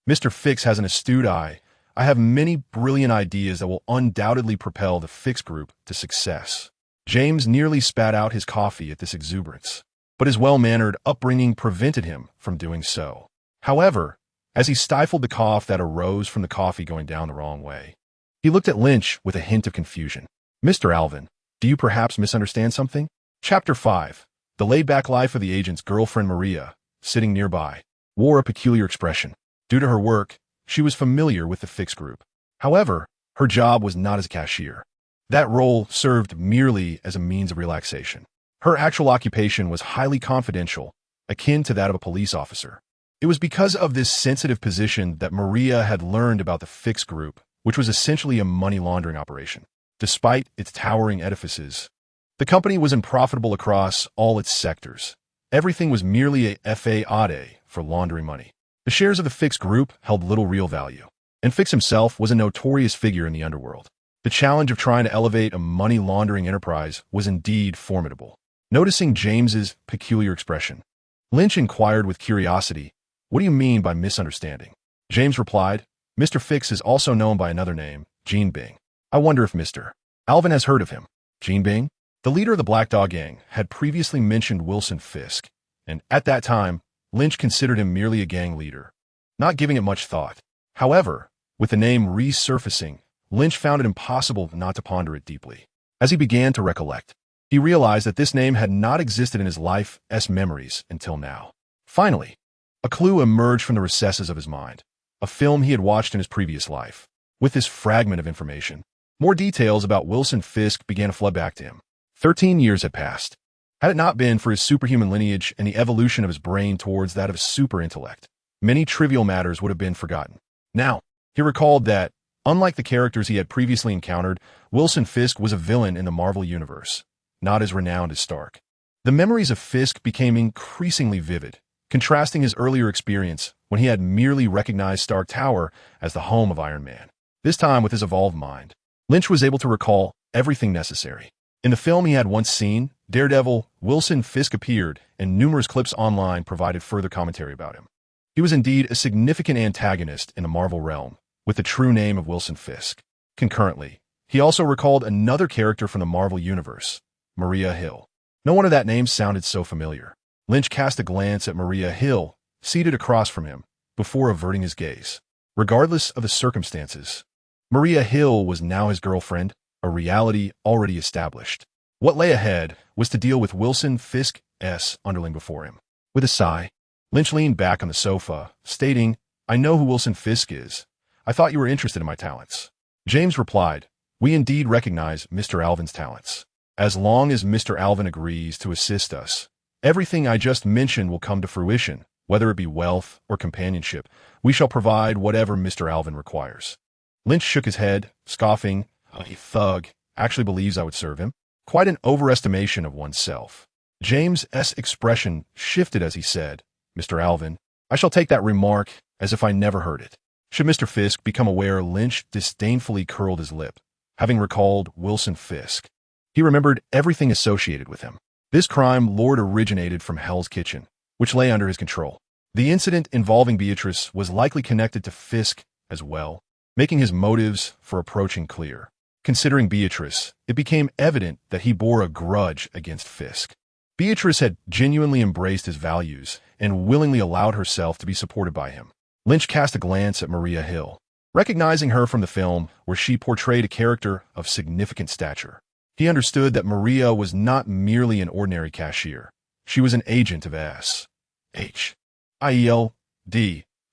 Mr. Fix has an astute eye. I have many brilliant ideas that will undoubtedly propel the Fix group to success. James nearly spat out his coffee at this exuberance, but his well-mannered upbringing prevented him from doing so. However, as he stifled the cough that arose from the coffee going down the wrong way, he looked at Lynch with a hint of confusion. Mr. Alvin, do you perhaps misunderstand something? Chapter 5. The laid-back life of the agent's girlfriend Maria, sitting nearby, wore a peculiar expression. Due to her work, she was familiar with the Fix group. However, her job was not as a cashier. That role served merely as a means of relaxation. Her actual occupation was highly confidential, akin to that of a police officer. It was because of this sensitive position that Maria had learned about the Fix group, which was essentially a money laundering operation. Despite its towering edifices, the company was unprofitable across all its sectors. Everything was merely a F.A.I.L.D for laundering money. The shares of the Fix group held little real value, and Fix himself was a notorious figure in the underworld. The challenge of trying to elevate a money laundering enterprise was indeed formidable. Noticing James's peculiar expression, Lynch inquired with curiosity, "What do you mean by misunderstanding?" James replied, "Mr. Fix is also known by another name, Gene Bing. I wonder if Mr. Alvin has heard of him." Gene Bing? The leader of the Black Dog Gang had previously mentioned Wilson Fisk, and at that time, Lynch considered him merely a gang leader, not giving it much thought. However, with the name resurfacing, Lynch found it impossible not to ponder it deeply. As he began to recollect, he realized that this name had not existed in his life's memories until now. Finally, a clue emerged from the recesses of his mind, a film he had watched in his previous life. With this fragment of information, more details about Wilson Fisk began to flood back to him. 13 years had passed. Had it not been for his superhuman lineage and the evolution of his brain towards that of super intellect, many trivial matters would have been forgotten. Now, he recalled that, unlike the characters he had previously encountered, Wilson Fisk was a villain in the Marvel Universe, not as renowned as Stark. The memories of Fisk became increasingly vivid, contrasting his earlier experience when he had merely recognized Stark Tower as the home of Iron Man. This time, with his evolved mind, Lynch was able to recall everything necessary. In the film he had once seen, Daredevil, Wilson Fisk appeared, and numerous clips online provided further commentary about him. He was indeed a significant antagonist in the Marvel realm, with the true name of Wilson Fisk. Concurrently, he also recalled another character from the Marvel Universe, Maria Hill. No wonder that name sounded so familiar. Lynch cast a glance at Maria Hill, seated across from him, before averting his gaze. Regardless of the circumstances, Maria Hill was now his girlfriend, a reality already established. What lay ahead was to deal with Wilson Fisk's underling before him. With a sigh, Lynch leaned back on the sofa, stating, "I know who Wilson Fisk is. I thought you were interested in my talents." James replied, "We indeed recognize Mr. Alvin's talents. As long as Mr. Alvin agrees to assist us, everything I just mentioned will come to fruition, whether it be wealth or companionship. We shall provide whatever Mr. Alvin requires." Lynch shook his head, scoffing, "A thug actually believes I would serve him? Quite an overestimation of oneself." James's expression shifted as he said, "Mr. Alvin, I shall take that remark as if I never heard it." Should Mr. Fisk become aware, Lynch disdainfully curled his lip, having recalled Wilson Fisk. He remembered everything associated with him. This crime lord originated from Hell's Kitchen, which lay under his control. The incident involving Beatrice was likely connected to Fisk as well, making his motives for approaching clear. Considering Beatrice, it became evident that he bore a grudge against Fisk. Beatrice had genuinely embraced his values and willingly allowed herself to be supported by him. Lynch cast a glance at Maria Hill, recognizing her from the film where she portrayed a character of significant stature. He understood that Maria was not merely an ordinary cashier. She was an agent of S.H.I.E.L.D,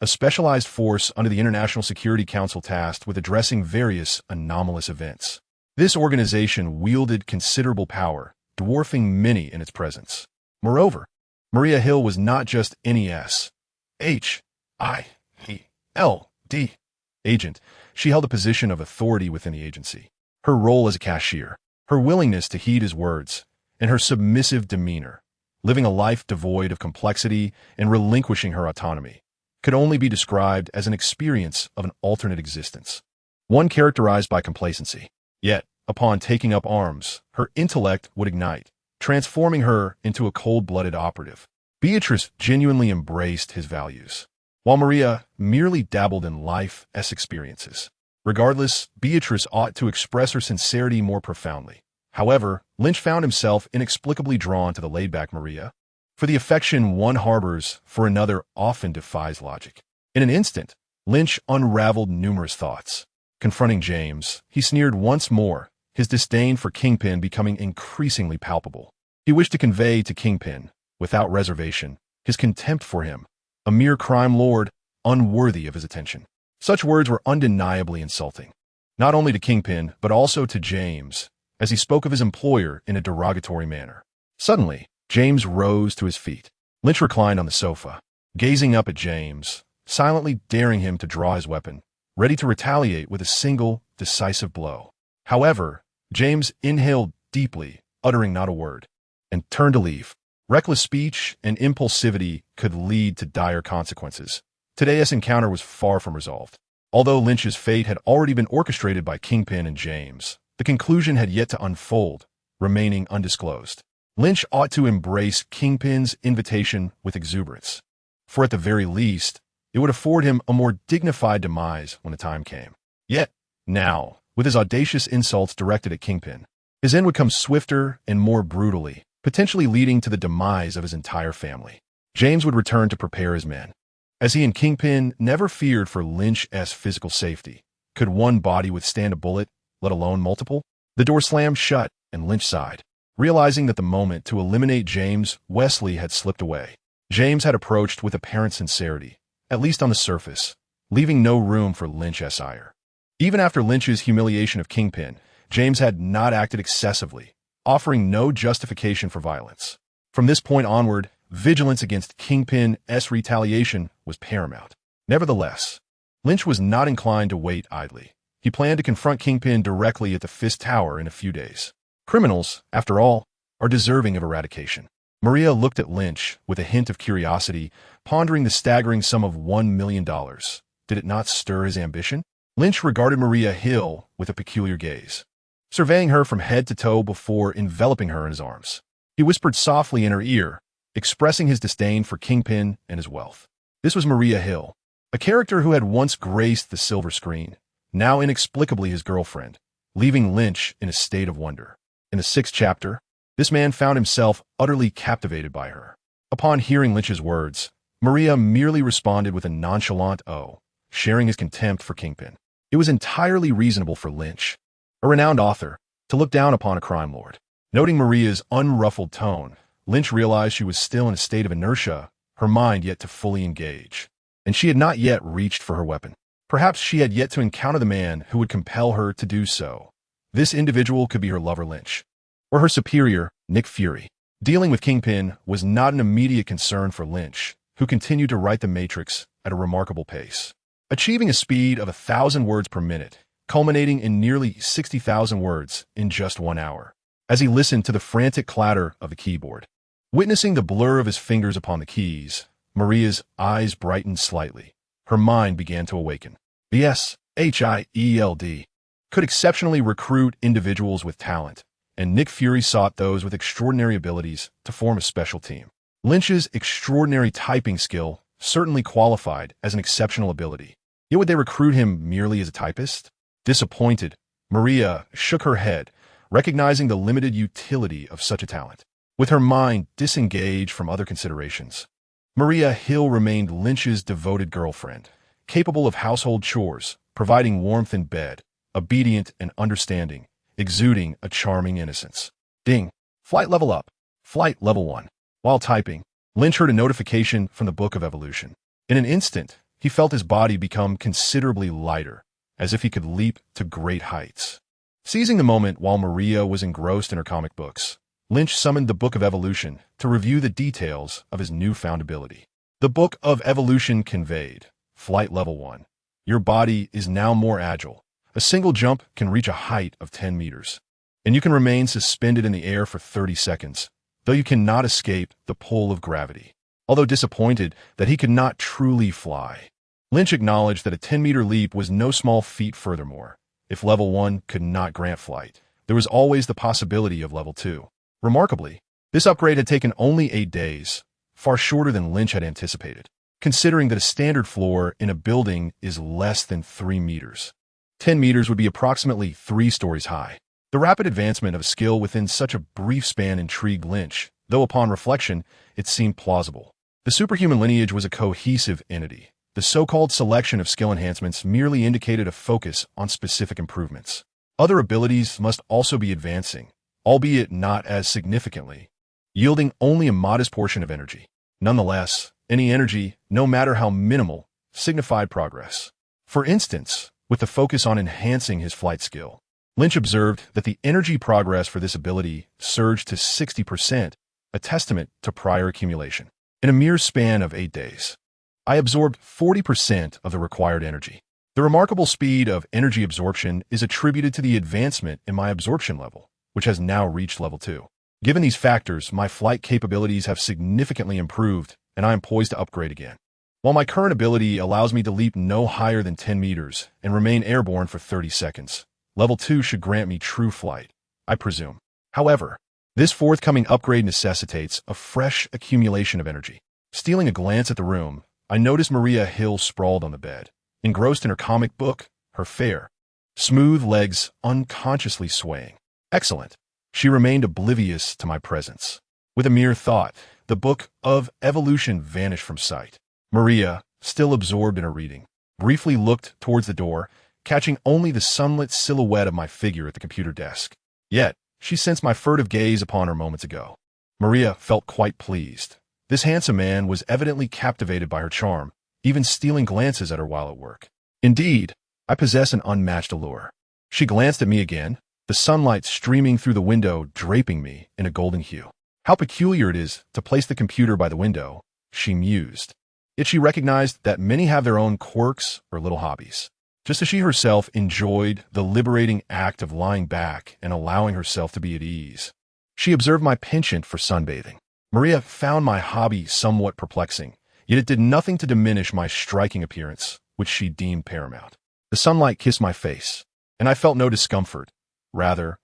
a specialized force under the International Security Council tasked with addressing various anomalous events. This organization wielded considerable power, dwarfing many in its presence. Moreover, Maria Hill was not just any S.H.I.E.L.D. agent. She held a position of authority within the agency. Her role as a cashier, her willingness to heed his words, and her submissive demeanor, living a life devoid of complexity and relinquishing her autonomy, could only be described as an experience of an alternate existence, one characterized by complacency. Yet, upon taking up arms, her intellect would ignite, transforming her into a cold-blooded operative. Beatrice genuinely embraced his values, while Maria merely dabbled in life's experiences. Regardless, Beatrice ought to express her sincerity more profoundly. However, Lynch found himself inexplicably drawn to the laid-back Maria, for the affection one harbors for another often defies logic. In an instant, Lynch unraveled numerous thoughts. Confronting James, he sneered once more, his disdain for Kingpin becoming increasingly palpable. He wished to convey to Kingpin, without reservation, his contempt for him, a mere crime lord, unworthy of his attention. Such words were undeniably insulting, not only to Kingpin, but also to James, as he spoke of his employer in a derogatory manner. Suddenly, James rose to his feet. Lynch reclined on the sofa, gazing up at James, silently daring him to draw his weapon, ready to retaliate with a single, decisive blow. However, James inhaled deeply, uttering not a word, and turned to leave. Reckless speech and impulsivity could lead to dire consequences. Today's encounter was far from resolved. Although Lynch's fate had already been orchestrated by Kingpin and James, the conclusion had yet to unfold, remaining undisclosed. Lynch ought to embrace Kingpin's invitation with exuberance, for at the very least, it would afford him a more dignified demise when the time came. Yet, now, with his audacious insults directed at Kingpin, his end would come swifter and more brutally, potentially leading to the demise of his entire family. James would return to prepare his men. As he and Kingpin never feared for Lynch's physical safety, could one body withstand a bullet, let alone multiple? The door slammed shut, and Lynch sighed, realizing that the moment to eliminate James Wesley had slipped away. James had approached with apparent sincerity, at least on the surface, leaving no room for Lynch's ire. Even after Lynch's humiliation of Kingpin, James had not acted excessively, offering no justification for violence. From this point onward, vigilance against Kingpin's retaliation was paramount. Nevertheless, Lynch was not inclined to wait idly. He planned to confront Kingpin directly at the Fist Tower in a few days. Criminals, after all, are deserving of eradication. Maria looked at Lynch with a hint of curiosity, pondering the staggering sum of $1 million. Did it not stir his ambition? Lynch regarded Maria Hill with a peculiar gaze, surveying her from head to toe before enveloping her in his arms. He whispered softly in her ear, expressing his disdain for Kingpin and his wealth. This was Maria Hill, a character who had once graced the silver screen, now inexplicably his girlfriend, leaving Lynch in a state of wonder. In the 6th chapter, this man found himself utterly captivated by her. Upon hearing Lynch's words, Maria merely responded with a nonchalant "oh," sharing his contempt for Kingpin. It was entirely reasonable for Lynch, a renowned author, to look down upon a crime lord. Noting Maria's unruffled tone, Lynch realized she was still in a state of inertia, her mind yet to fully engage, and she had not yet reached for her weapon. Perhaps she had yet to encounter the man who would compel her to do so. This individual could be her lover Lynch, or her superior, Nick Fury. Dealing with Kingpin was not an immediate concern for Lynch, who continued to write The Matrix at a remarkable pace, achieving a speed of 1,000 words per minute, culminating in nearly 60,000 words in just 1 hour. As he listened to the frantic clatter of the keyboard, witnessing the blur of his fingers upon the keys, Maria's eyes brightened slightly. Her mind began to awaken. The S.H.I.E.L.D. could exceptionally recruit individuals with talent, and Nick Fury sought those with extraordinary abilities to form a special team. Lynch's extraordinary typing skill certainly qualified as an exceptional ability. Yet would they recruit him merely as a typist? Disappointed, Maria shook her head, recognizing the limited utility of such a talent. With her mind disengaged from other considerations, Maria Hill remained Lynch's devoted girlfriend, capable of household chores, providing warmth in bed, obedient and understanding, exuding a charming innocence. Ding. Flight level up. Flight level 1. While typing, Lynch heard a notification from the Book of Evolution. In an instant, he felt his body become considerably lighter, as if he could leap to great heights. Seizing the moment while Maria was engrossed in her comic books, Lynch summoned the Book of Evolution to review the details of his newfound ability. The Book of Evolution conveyed, Flight Level 1. Your body is now more agile. A single jump can reach a height of 10 meters. And you can remain suspended in the air for 30 seconds, though you cannot escape the pull of gravity. Although disappointed that he could not truly fly, Lynch acknowledged that a 10-meter leap was no small feat. Furthermore, if Level 1 could not grant flight, there was always the possibility of Level 2. Remarkably, this upgrade had taken only 8 days, far shorter than Lynch had anticipated, considering that a standard floor in a building is less than 3 meters. 10 meters would be approximately 3 stories high. The rapid advancement of a skill within such a brief span intrigued Lynch, though upon reflection, it seemed plausible. The superhuman lineage was a cohesive entity. The so-called selection of skill enhancements merely indicated a focus on specific improvements. Other abilities must also be advancing, albeit not as significantly, yielding only a modest portion of energy. Nonetheless, any energy, no matter how minimal, signified progress. For instance, with the focus on enhancing his flight skill, Lynch observed that the energy progress for this ability surged to 60%, a testament to prior accumulation. In a mere span of 8 days, I absorbed 40% of the required energy. The remarkable speed of energy absorption is attributed to the advancement in my absorption level, which has now reached Level 2. Given these factors, my flight capabilities have significantly improved, and I am poised to upgrade again. While my current ability allows me to leap no higher than 10 meters and remain airborne for 30 seconds, Level 2 should grant me true flight, I presume. However, this forthcoming upgrade necessitates a fresh accumulation of energy. Stealing a glance at the room, I noticed Maria Hill sprawled on the bed, engrossed in her comic book, her fair, smooth legs unconsciously swaying. Excellent. She remained oblivious to my presence. With a mere thought, the Book of Evolution vanished from sight. Maria, still absorbed in her reading, briefly looked towards the door, catching only the sunlit silhouette of my figure at the computer desk. Yet, she sensed my furtive gaze upon her moments ago. Maria felt quite pleased. This handsome man was evidently captivated by her charm, even stealing glances at her while at work. Indeed, I possess an unmatched allure. She glanced at me again, the sunlight streaming through the window draping me in a golden hue. How peculiar it is to place the computer by the window, she mused. Yet she recognized that many have their own quirks or little hobbies. Just as she herself enjoyed the liberating act of lying back and allowing herself to be at ease. She observed my penchant for sunbathing. Maria found my hobby somewhat perplexing, yet it did nothing to diminish my striking appearance, which she deemed paramount. The sunlight kissed my face, and I felt no discomfort. Rather,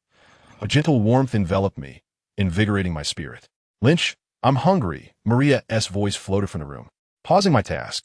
a gentle warmth enveloped me, invigorating my spirit. Lynch, I'm hungry, Maria's voice floated from the room. Pausing my task,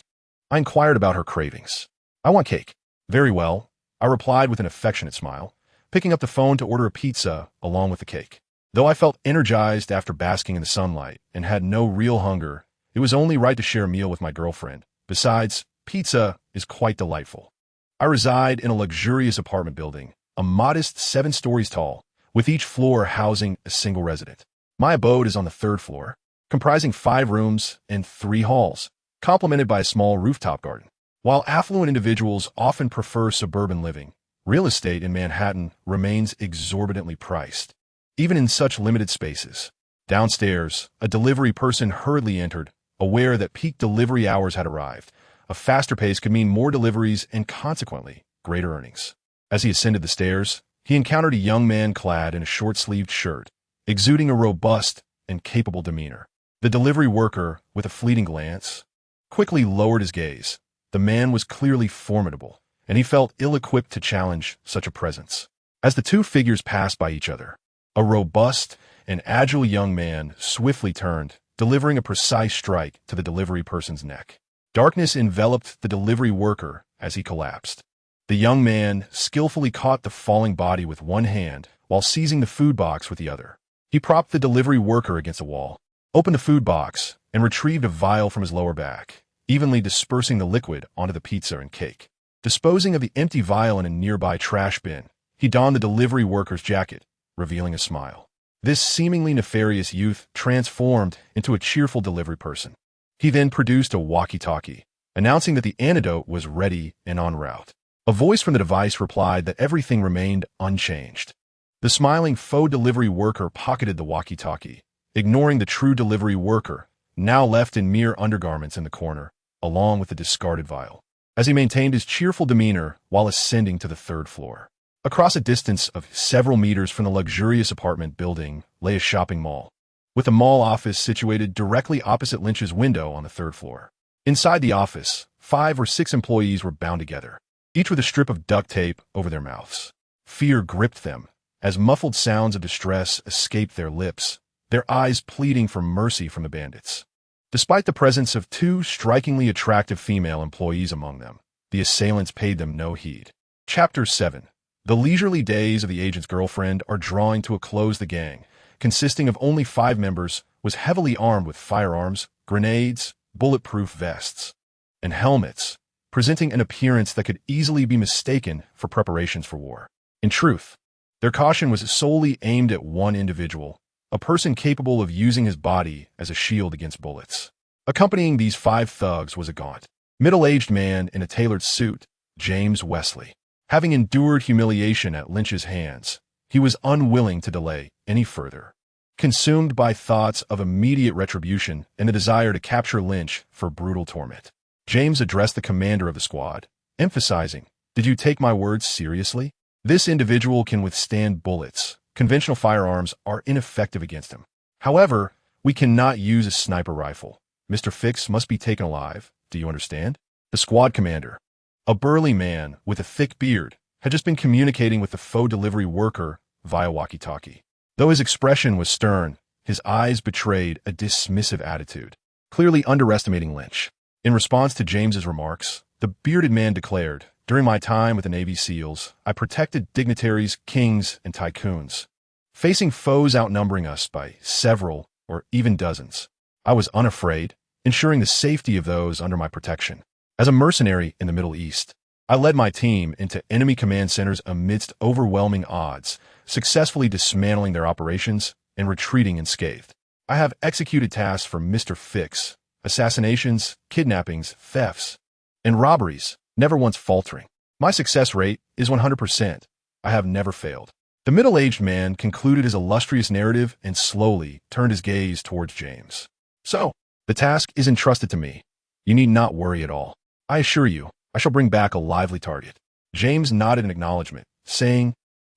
I inquired about her cravings. I want cake. Very well, I replied with an affectionate smile, picking up the phone to order a pizza along with the cake. Though I felt energized after basking in the sunlight and had no real hunger, it was only right to share a meal with my girlfriend. Besides, pizza is quite delightful. I reside in a luxurious apartment building, a modest 7 stories tall, with each floor housing a single resident. My abode is on the 3rd floor, comprising 5 rooms and 3 halls, complemented by a small rooftop garden. While affluent individuals often prefer suburban living, real estate in Manhattan remains exorbitantly priced, even in such limited spaces. Downstairs, a delivery person hurriedly entered, aware that peak delivery hours had arrived. A faster pace could mean more deliveries and, consequently, greater earnings. As he ascended the stairs, he encountered a young man clad in a short-sleeved shirt, exuding a robust and capable demeanor. The delivery worker, with a fleeting glance, quickly lowered his gaze. The man was clearly formidable, and he felt ill-equipped to challenge such a presence. As the two figures passed by each other, a robust and agile young man swiftly turned, delivering a precise strike to the delivery person's neck. Darkness enveloped the delivery worker as he collapsed. The young man skillfully caught the falling body with one hand while seizing the food box with the other. He propped the delivery worker against a wall, opened the food box, and retrieved a vial from his lower back, evenly dispersing the liquid onto the pizza and cake. Disposing of the empty vial in a nearby trash bin, he donned the delivery worker's jacket, revealing a smile. This seemingly nefarious youth transformed into a cheerful delivery person. He then produced a walkie-talkie, announcing that the antidote was ready and en route. A voice from the device replied that everything remained unchanged. The smiling faux delivery worker pocketed the walkie-talkie, ignoring the true delivery worker, now left in mere undergarments in the corner, along with the discarded vial, as he maintained his cheerful demeanor while ascending to the third floor. Across a distance of several meters from the luxurious apartment building lay a shopping mall, with a mall office situated directly opposite Lynch's window on the third floor. Inside the office, 5 or 6 employees were bound together, each with a strip of duct tape over their mouths. Fear gripped them, as muffled sounds of distress escaped their lips, their eyes pleading for mercy from the bandits. Despite the presence of 2 strikingly attractive female employees among them, the assailants paid them no heed. Chapter 7. The leisurely days of the agent's girlfriend are drawing to a close. The gang, consisting of only 5 members, was heavily armed with firearms, grenades, bulletproof vests, and helmets, presenting an appearance that could easily be mistaken for preparations for war. In truth, their caution was solely aimed at one individual, a person capable of using his body as a shield against bullets. Accompanying these 5 thugs was a gaunt, middle-aged man in a tailored suit, James Wesley. Having endured humiliation at Lynch's hands, he was unwilling to delay any further. Consumed by thoughts of immediate retribution and a desire to capture Lynch for brutal torment, James addressed the commander of the squad, emphasizing, "Did you take my words seriously? This individual can withstand bullets. Conventional firearms are ineffective against him. However, we cannot use a sniper rifle. Mr. Fix must be taken alive. Do you understand?" The squad commander, a burly man with a thick beard, had just been communicating with the faux delivery worker via walkie-talkie. Though his expression was stern, his eyes betrayed a dismissive attitude, clearly underestimating Lynch. In response to James's remarks, the bearded man declared, "During my time with the Navy SEALs, I protected dignitaries, kings, and tycoons. Facing foes outnumbering us by several or even dozens, I was unafraid, ensuring the safety of those under my protection. As a mercenary in the Middle East, I led my team into enemy command centers amidst overwhelming odds, successfully dismantling their operations and retreating unscathed. I have executed tasks for Mr. Fix, assassinations, kidnappings, thefts, and robberies, never once faltering. My success rate is 100%. I have never failed." The middle-aged man concluded his illustrious narrative and slowly turned his gaze towards James. "So, the task is entrusted to me. You need not worry at all. I assure you, I shall bring back a lively target." James nodded in acknowledgement, saying,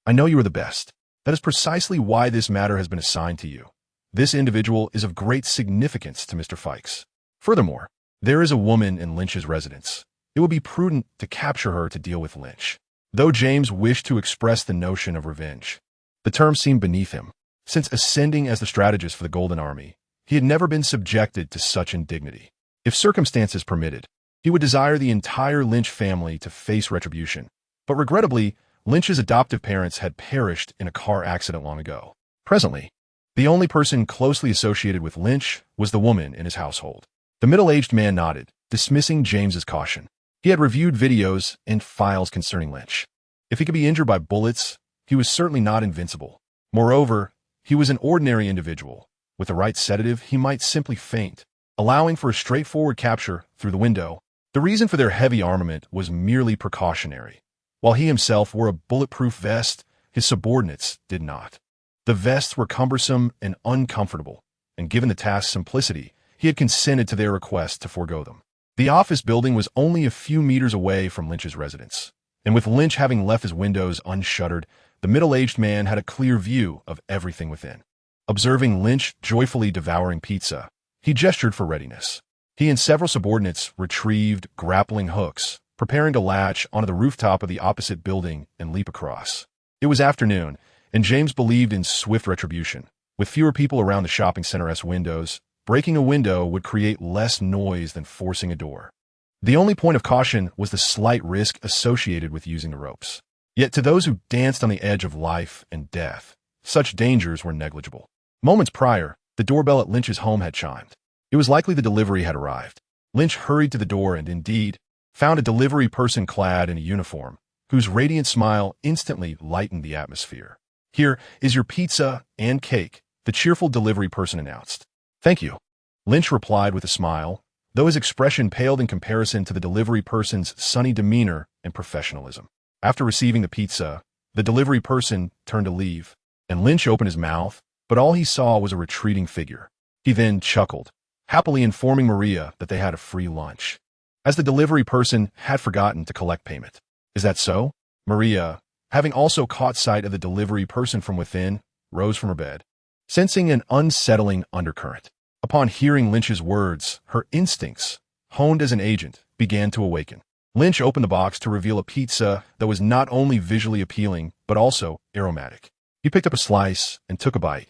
"I know you are the best. That is precisely why this matter has been assigned to you. This individual is of great significance to Mr. Fikes. Furthermore, there is a woman in Lynch's residence. It would be prudent to capture her to deal with Lynch." Though James wished to express the notion of revenge, the term seemed beneath him. Since ascending as the strategist for the Golden Army, he had never been subjected to such indignity. If circumstances permitted, he would desire the entire Lynch family to face retribution. But regrettably, Lynch's adoptive parents had perished in a car accident long ago. Presently, the only person closely associated with Lynch was the woman in his household. The middle-aged man nodded, dismissing James's caution. He had reviewed videos and files concerning Lynch. If he could be injured by bullets, he was certainly not invincible. Moreover, he was an ordinary individual. With the right sedative, he might simply faint, allowing for a straightforward capture through the window. The reason for their heavy armament was merely precautionary. While he himself wore a bulletproof vest, his subordinates did not. The vests were cumbersome and uncomfortable, and given the task's simplicity, he had consented to their request to forego them. The office building was only a few meters away from Lynch's residence, and with Lynch having left his windows unshuttered, the middle-aged man had a clear view of everything within. Observing Lynch joyfully devouring pizza, he gestured for readiness. He and several subordinates retrieved grappling hooks, preparing to latch onto the rooftop of the opposite building and leap across. It was afternoon, and James believed in swift retribution. With fewer people around the shopping center's windows, breaking a window would create less noise than forcing a door. The only point of caution was the slight risk associated with using the ropes. Yet to those who danced on the edge of life and death, such dangers were negligible. Moments prior, the doorbell at Lynch's home had chimed. It was likely the delivery had arrived. Lynch hurried to the door and, indeed, found a delivery person clad in a uniform, whose radiant smile instantly lightened the atmosphere. "Here is your pizza and cake," the cheerful delivery person announced. "Thank you," Lynch replied with a smile, though his expression paled in comparison to the delivery person's sunny demeanor and professionalism. After receiving the pizza, the delivery person turned to leave, and Lin Qi opened his mouth, but all he saw was a retreating figure. He then chuckled, happily informing Maria that they had a free lunch, as the delivery person had forgotten to collect payment. Is that so? Maria, having also caught sight of the delivery person from within, rose from her bed, sensing an unsettling undercurrent. Upon hearing Lin Qi's words, her instincts, honed as an agent, began to awaken. Lin Qi opened the box to reveal a pizza that was not only visually appealing, but also aromatic. He picked up a slice and took a bite,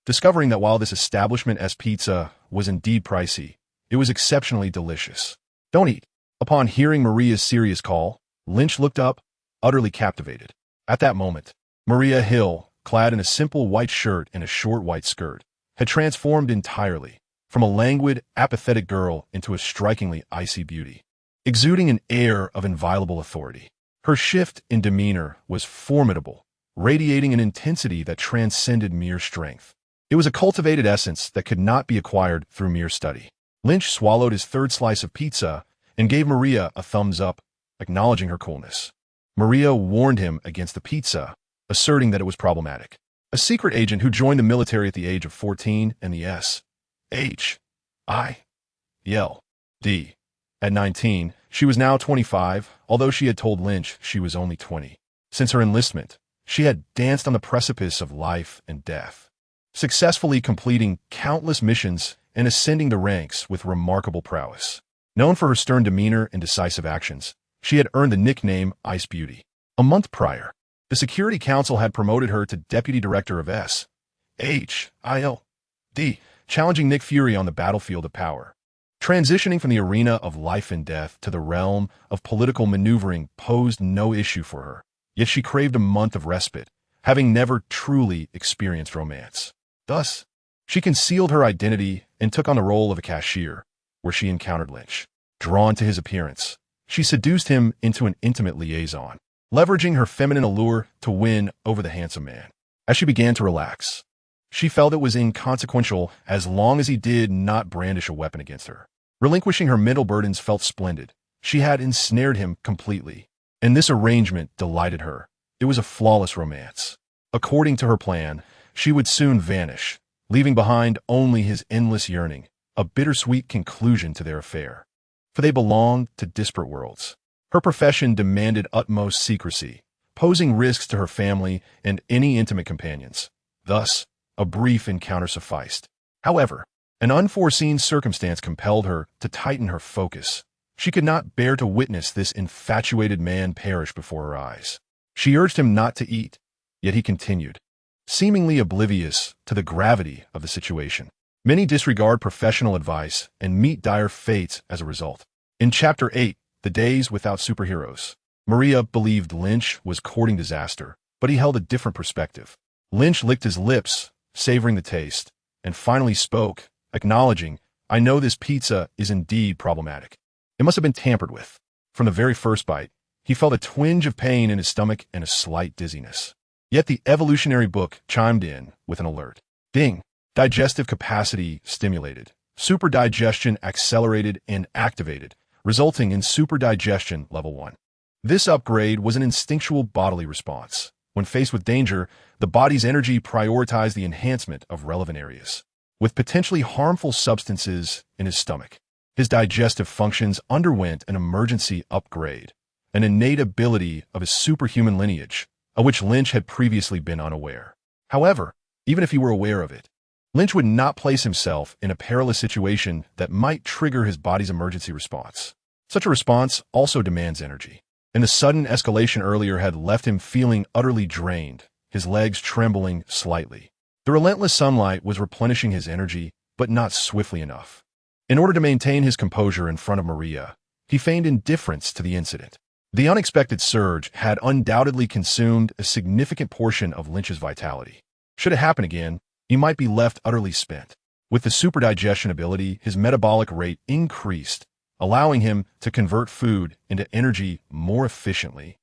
discovering that while this establishment's pizza was indeed pricey, it was exceptionally delicious. Don't eat. Upon hearing Maria's serious call, Lin Qi looked up, utterly captivated. At that moment, Maria Hill, clad in a simple white shirt and a short white skirt, had transformed entirely, from a languid, apathetic girl into a strikingly icy beauty, exuding an air of inviolable authority. Her shift in demeanor was formidable, radiating an intensity that transcended mere strength. It was a cultivated essence that could not be acquired through mere study. Lin Qi swallowed his third slice of pizza and gave Maria a thumbs up, acknowledging her coolness. Maria warned him against the pizza, asserting that it was problematic. A secret agent who joined the military at the age of 14 and the S.H.I.E.L.D. At 19, she was now 25, although she had told Lin Qi she was only 20. Since her enlistment, she had danced on the precipice of life and death, successfully completing countless missions and ascending the ranks with remarkable prowess. Known for her stern demeanor and decisive actions, she had earned the nickname Ice Beauty. A month prior, the Security Council had promoted her to Deputy Director of S.H.I.E.L.D., challenging Nick Fury on the battlefield of power. Transitioning from the arena of life and death to the realm of political maneuvering posed no issue for her, yet she craved a month of respite, having never truly experienced romance. Thus, she concealed her identity and took on the role of a cashier, where she encountered Lin Qi. Drawn to his appearance, she seduced him into an intimate liaison, leveraging her feminine allure to win over the handsome man. As she began to relax, she felt it was inconsequential as long as he did not brandish a weapon against her. Relinquishing her mental burdens felt splendid. She had ensnared him completely, and this arrangement delighted her. It was a flawless romance. According to her plan, she would soon vanish, leaving behind only his endless yearning, a bittersweet conclusion to their affair. For they belonged to disparate worlds. Her profession demanded utmost secrecy, posing risks to her family and any intimate companions. Thus, a brief encounter sufficed. However, an unforeseen circumstance compelled her to tighten her focus. She could not bear to witness this infatuated man perish before her eyes. She urged him not to eat, yet he continued, seemingly oblivious to the gravity of the situation. Many disregard professional advice and meet dire fates as a result. In Chapter 8, The Days Without Superheroes, Maria believed Lin Qi was courting disaster, but he held a different perspective. Lin Qi licked his lips, savoring the taste, and finally spoke, acknowledging, "I know this pizza is indeed problematic. It must have been tampered with." From the very first bite, he felt a twinge of pain in his stomach and a slight dizziness. Yet the evolutionary book chimed in with an alert. Ding! Digestive capacity stimulated, superdigestion accelerated and activated, resulting in superdigestion level 1. This upgrade was an instinctual bodily response. When faced with danger, the body's energy prioritized the enhancement of relevant areas. With potentially harmful substances in his stomach, his digestive functions underwent an emergency upgrade, an innate ability of his superhuman lineage, of which Lin Qi had previously been unaware. However, even if he were aware of it, Lin Qi would not place himself in a perilous situation that might trigger his body's emergency response. Such a response also demands energy, and the sudden escalation earlier had left him feeling utterly drained, his legs trembling slightly. The relentless sunlight was replenishing his energy, but not swiftly enough. In order to maintain his composure in front of Maria, he feigned indifference to the incident. The unexpected surge had undoubtedly consumed a significant portion of Lin Qi's vitality. Should it happen again, he might be left utterly spent. With the superdigestion ability, his metabolic rate increased, allowing him to convert food into energy more efficiently,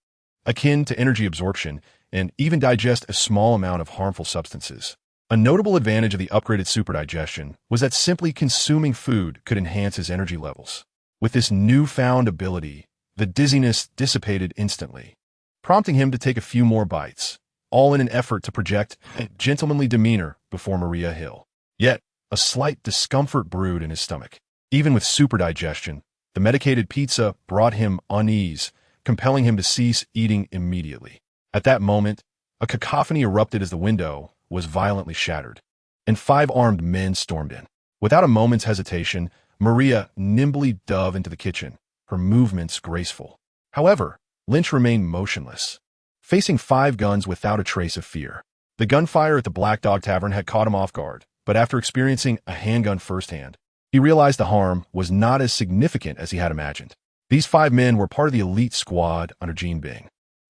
akin to energy absorption, and even digest a small amount of harmful substances. A notable advantage of the upgraded superdigestion was that simply consuming food could enhance his energy levels. With this newfound ability, The dizziness dissipated instantly, prompting him to take a few more bites, all in an effort to project a gentlemanly demeanor before Maria Hill. Yet, a slight discomfort brewed in his stomach. Even with superdigestion, the medicated pizza brought him unease, compelling him to cease eating immediately. At that moment, a cacophony erupted as the window was violently shattered, and 5 armed men stormed in. Without a moment's hesitation, Maria nimbly dove into the kitchen, her movements graceful. However, Lynch remained motionless, facing 5 guns without a trace of fear. The gunfire at the Black Dog Tavern had caught him off guard, but after experiencing a handgun firsthand, he realized the harm was not as significant as he had imagined. These 5 men were part of the elite squad under Jean Bing,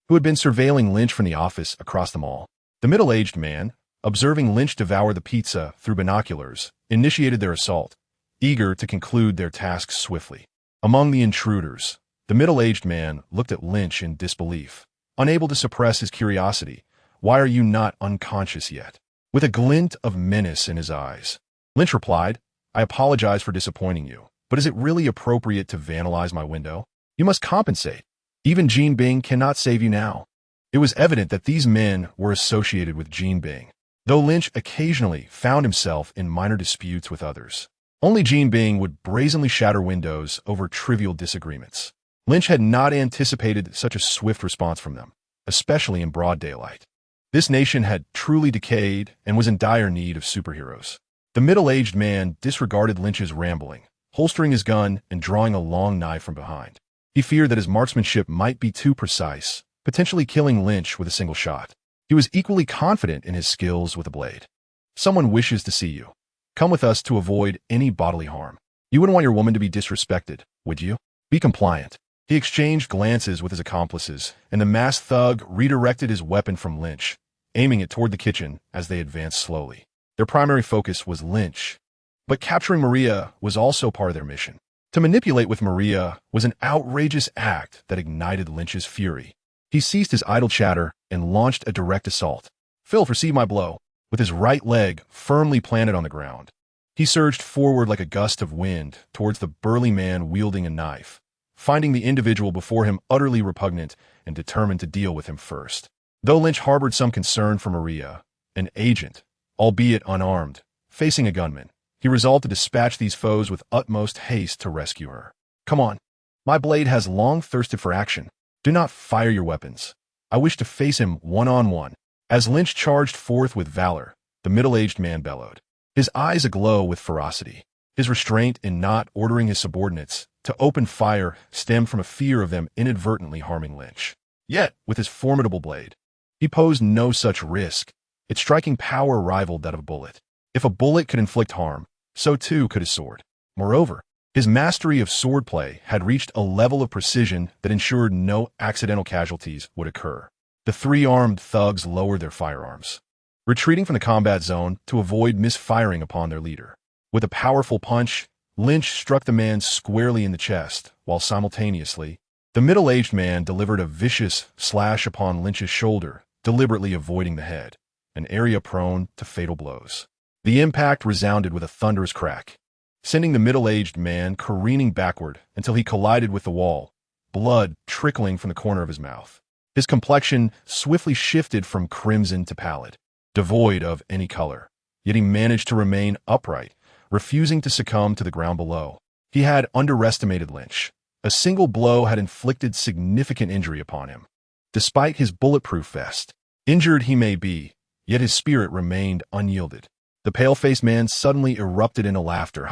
who had been surveilling Lynch from the office across the mall. The middle-aged man, observing Lynch devour the pizza through binoculars, initiated their assault, eager to conclude their task swiftly. Among the intruders, the middle-aged man looked at Lynch in disbelief, unable to suppress his curiosity. "Why are you not unconscious yet?" With a glint of menace in his eyes, Lynch replied, "I apologize for disappointing you, but is it really appropriate to vandalize my window? You must compensate. Even Jean Bing cannot save you now." It was evident that these men were associated with Jean Bing, though Lynch occasionally found himself in minor disputes with others. Only Jean Bing would brazenly shatter windows over trivial disagreements. Lynch had not anticipated such a swift response from them, especially in broad daylight. This nation had truly decayed and was in dire need of superheroes. The middle-aged man disregarded Lynch's rambling, holstering his gun and drawing a long knife from behind. He feared that his marksmanship might be too precise, potentially killing Lynch with a single shot. He was equally confident in his skills with a blade. "Someone wishes to see you. Come with us to avoid any bodily harm. You wouldn't want your woman to be disrespected, would you? Be compliant." He exchanged glances with his accomplices, and the masked thug redirected his weapon from Lynch, aiming it toward the kitchen as they advanced slowly. Their primary focus was Lynch, but capturing Maria was also part of their mission. To manipulate with Maria was an outrageous act that ignited Lynch's fury. He ceased his idle chatter and launched a direct assault. Phil received my blow, with his right leg firmly planted on the ground. He surged forward like a gust of wind towards the burly man wielding a knife, finding the individual before him utterly repugnant and determined to deal with him first. Though Lynch harbored some concern for Maria, an agent, albeit unarmed, facing a gunman, he resolved to dispatch these foes with utmost haste to rescue her. "Come on. My blade has long thirsted for action. Do not fire your weapons. I wish to face him one-on-one." As Lynch charged forth with valor, the middle-aged man bellowed, his eyes aglow with ferocity. His restraint in not ordering his subordinates to open fire stemmed from a fear of them inadvertently harming Lynch. Yet, with his formidable blade, he posed no such risk. Its striking power rivaled that of a bullet. If a bullet could inflict harm, so too could his sword. Moreover, his mastery of swordplay had reached a level of precision that ensured no accidental casualties would occur. The 3 armed thugs lowered their firearms, retreating from the combat zone to avoid misfiring upon their leader. With a powerful punch, Lynch struck the man squarely in the chest, while simultaneously, the middle-aged man delivered a vicious slash upon Lynch's shoulder, deliberately avoiding the head, an area prone to fatal blows. The impact resounded with a thunderous crack, sending the middle-aged man careening backward until he collided with the wall, blood trickling from the corner of his mouth. His complexion swiftly shifted from crimson to pallid, devoid of any color, yet he managed to remain upright, refusing to succumb to the ground below. He had underestimated Lynch. A single blow had inflicted significant injury upon him. Despite his bulletproof vest, injured he may be, yet his spirit remained unyielded. The pale-faced man suddenly erupted into laughter.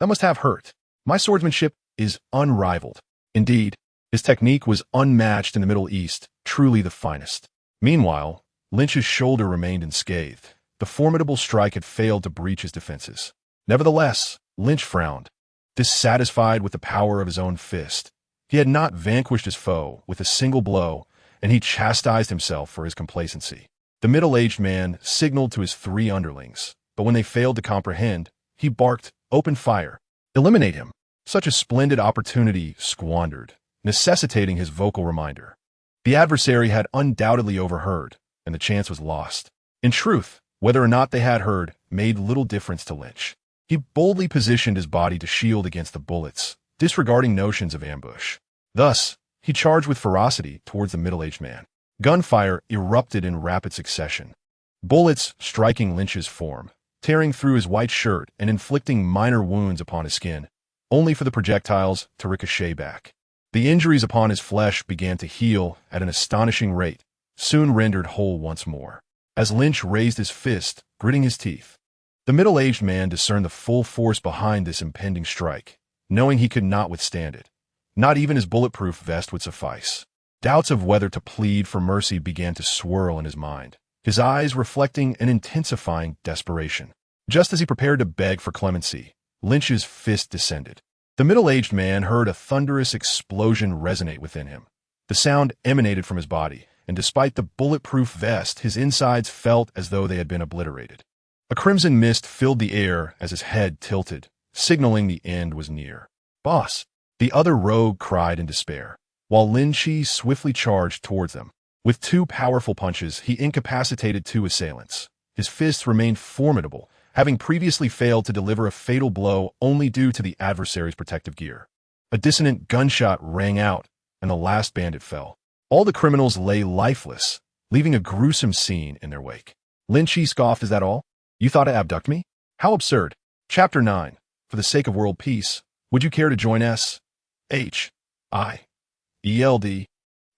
That must have hurt. My swordsmanship is unrivaled. Indeed, his technique was unmatched in the Middle East, truly the finest. Meanwhile, Lynch's shoulder remained unscathed. The formidable strike had failed to breach his defenses. Nevertheless, Lynch frowned, dissatisfied with the power of his own fist. He had not vanquished his foe with a single blow, and he chastised himself for his complacency. The middle-aged man signaled to his 3 underlings, but when they failed to comprehend, he barked, "Open fire! Eliminate him!" Such a splendid opportunity squandered, necessitating his vocal reminder. The adversary had undoubtedly overheard, and the chance was lost. In truth, whether or not they had heard made little difference to Lynch. He boldly positioned his body to shield against the bullets, disregarding notions of ambush. Thus, He charged with ferocity towards the middle-aged man. Gunfire erupted in rapid succession. Bullets striking Lynch's form, tearing through his white shirt and inflicting minor wounds upon his skin, only for the projectiles to ricochet back. The injuries upon his flesh began to heal at an astonishing rate, soon rendered whole once more. As Lynch raised his fist, gritting his teeth, the middle-aged man discerned the full force behind this impending strike, knowing he could not withstand it. Not even his bulletproof vest would suffice. Doubts of whether to plead for mercy began to swirl in his mind, his eyes reflecting an intensifying desperation. Just as he prepared to beg for clemency, Lynch's fist descended. The middle-aged man heard a thunderous explosion resonate within him. The sound emanated from his body, and despite the bulletproof vest, his insides felt as though they had been obliterated. A crimson mist filled the air as his head tilted, signaling the end was near. "Boss!" The other rogue cried in despair, while Lin Qi swiftly charged towards them. With two powerful punches, he incapacitated two assailants. His fists remained formidable, having previously failed to deliver a fatal blow only due to the adversary's protective gear. A dissonant gunshot rang out, and the last bandit fell. All the criminals lay lifeless, leaving a gruesome scene in their wake. Lin Qi scoffed, "Is that all? You thought to abduct me? How absurd." Chapter 9. For the sake of world peace, would you care to join S.H.I.E.L.D?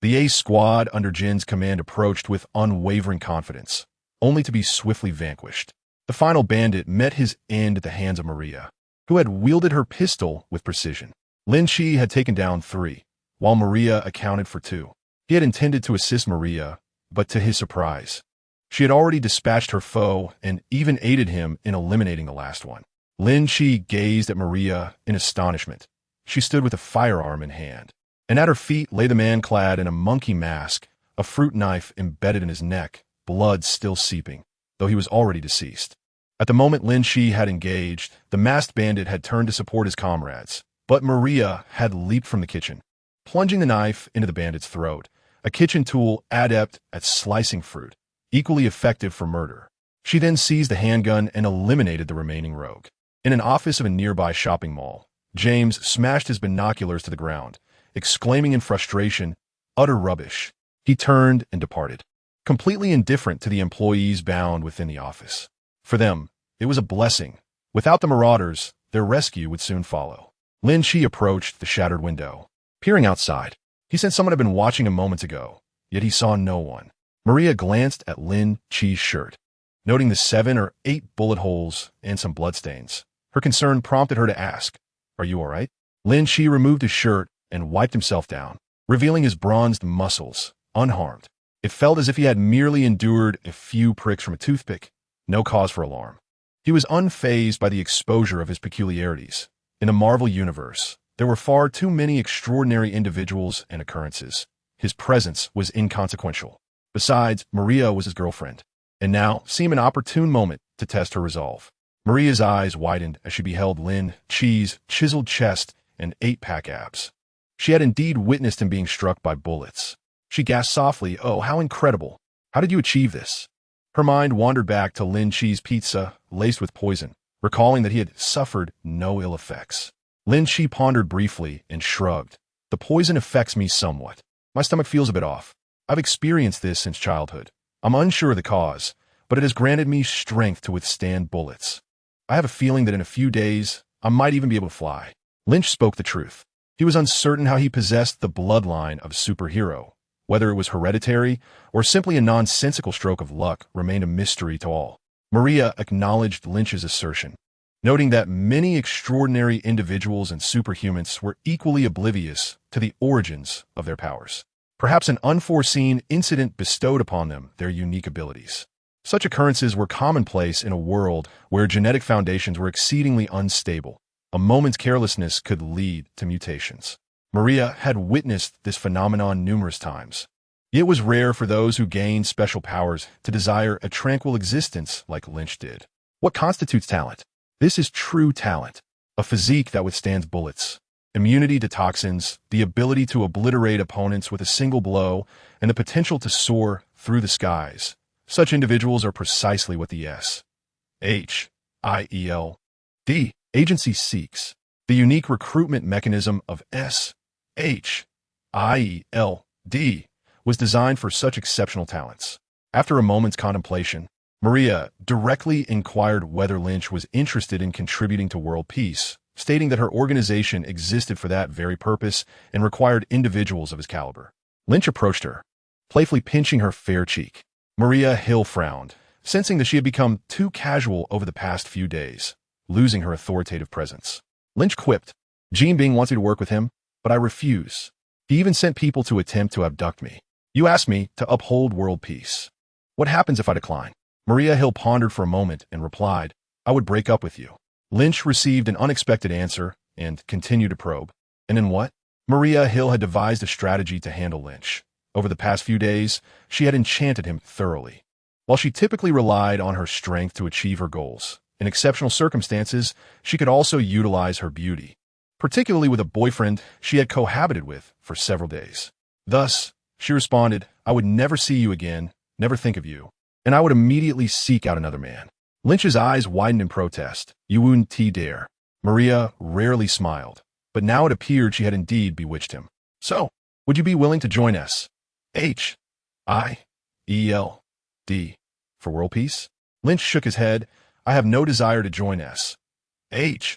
The A squad under Jin's command approached with unwavering confidence, only to be swiftly vanquished. The final bandit met his end at the hands of Maria, who had wielded her pistol with precision. Lin Qi had taken down 3, while Maria accounted for 2. He had intended to assist Maria, but to his surprise, she had already dispatched her foe and even aided him in eliminating the last one. Lin Qi gazed at Maria in astonishment. She stood with a firearm in hand, and at her feet lay the man clad in a monkey mask, a fruit knife embedded in his neck, blood still seeping, though he was already deceased. At the moment Lin Qi had engaged, the masked bandit had turned to support his comrades, but Maria had leaped from the kitchen, plunging the knife into the bandit's throat, a kitchen tool adept at slicing fruit, equally effective for murder. She then seized the handgun and eliminated the remaining rogue. In an office of a nearby shopping mall, James smashed his binoculars to the ground, exclaiming in frustration, "Utter rubbish." He turned and departed, completely indifferent to the employees bound within the office. For them, it was a blessing. Without the marauders, their rescue would soon follow. Lin Qi approached the shattered window. Peering outside, he sensed someone had been watching him moments ago, yet he saw no one. Maria glanced at Lin Qi's shirt, noting the 7 or 8 bullet holes and some bloodstains. Her concern prompted her to ask, "Are you all right?" Lin Qi removed his shirt and wiped himself down, revealing his bronzed muscles, unharmed. It felt as if he had merely endured a few pricks from a toothpick, no cause for alarm. He was unfazed by the exposure of his peculiarities. In a Marvel universe, there were far too many extraordinary individuals and occurrences. His presence was inconsequential. Besides, Maria was his girlfriend, and now seemed an opportune moment to test her resolve. Maria's eyes widened as she beheld Lin Qi's chiseled chest and 8-pack abs. She had indeed witnessed him being struck by bullets. She gasped softly, "Oh, how incredible! How did you achieve this?" Her mind wandered back to Lin Qi's pizza laced with poison, recalling that he had suffered no ill effects. Lin Qi pondered briefly and shrugged. "The poison affects me somewhat. My stomach feels a bit off. I've experienced this since childhood. I'm unsure of the cause, but it has granted me strength to withstand bullets. I have a feeling that in a few days, I might even be able to fly." Lynch spoke the truth. He was uncertain how he possessed the bloodline of a superhero. Whether it was hereditary or simply a nonsensical stroke of luck remained a mystery to all. Maria acknowledged Lynch's assertion, noting that many extraordinary individuals and superhumans were equally oblivious to the origins of their powers. Perhaps an unforeseen incident bestowed upon them their unique abilities. Such occurrences were commonplace in a world where genetic foundations were exceedingly unstable. A moment's carelessness could lead to mutations. Maria had witnessed this phenomenon numerous times. It was rare for those who gained special powers to desire a tranquil existence like Lynch did. What constitutes talent? This is true talent. A physique that withstands bullets, immunity to toxins, the ability to obliterate opponents with a single blow, and the potential to soar through the skies. Such individuals are precisely what the S.H.I.E.L.D. agency seeks. The unique recruitment mechanism of S.H.I.E.L.D S.H.I.E.L.D. was designed for such exceptional talents. After a moment's contemplation, Maria directly inquired whether Lynch was interested in contributing to world peace, stating that her organization existed for that very purpose and required individuals of his caliber. Lynch approached her, playfully pinching her fair cheek. Maria Hill frowned, sensing that she had become too casual over the past few days, losing her authoritative presence. Lynch quipped, "Jean Bing wants me to work with him, but I refuse. He even sent people to attempt to abduct me. You asked me to uphold world peace. What happens if I decline?" Maria Hill pondered for a moment and replied, "I would break up with you." Lynch received an unexpected answer and continued to probe. And in what? Maria Hill had devised a strategy to handle Lynch. Over the past few days, she had enchanted him thoroughly. While she typically relied on her strength to achieve her goals, in exceptional circumstances, she could also utilize her beauty, particularly with a boyfriend she had cohabited with for several days. Thus, she responded, "I would never see you again, never think of you, and I would immediately seek out another man." Lynch's eyes widened in protest. "You wouldn't dare." Maria rarely smiled, but now it appeared she had indeed bewitched him. "So, would you be willing to join S.H.I.E.L.D. for world peace?" Lynch shook his head. "I have no desire to join S.H.I.E.L.D.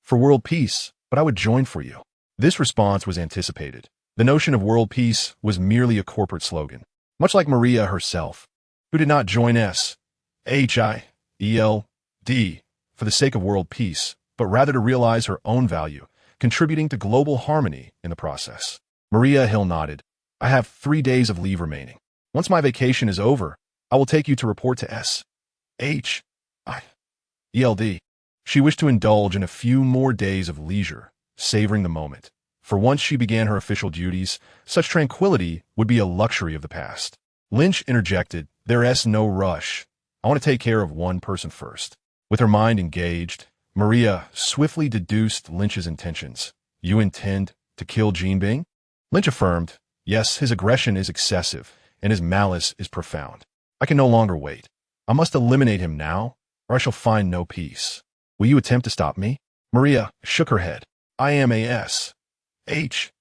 for world peace, but I would join for you." This response was anticipated. The notion of world peace was merely a corporate slogan, much like Maria herself, who did not join S.H.I.E.L.D. for the sake of world peace, but rather to realize her own value, contributing to global harmony in the process. Maria Hill nodded. "I have 3 days of leave remaining. Once my vacation is over, I will take you to report to S.H.I.E.L.D. She wished to indulge in a few more days of leisure, savoring the moment. For once she began her official duties, such tranquility would be a luxury of the past. Lynch interjected, "There's no rush. I want to take care of one person first." With her mind engaged, Maria swiftly deduced Lynch's intentions. "You intend to kill Jean Bing?" Lynch affirmed, "Yes, his aggression is excessive, and his malice is profound. I can no longer wait. I must eliminate him now, or I shall find no peace. Will you attempt to stop me?" Maria shook her head. "I am a S.H.I.E.L.D.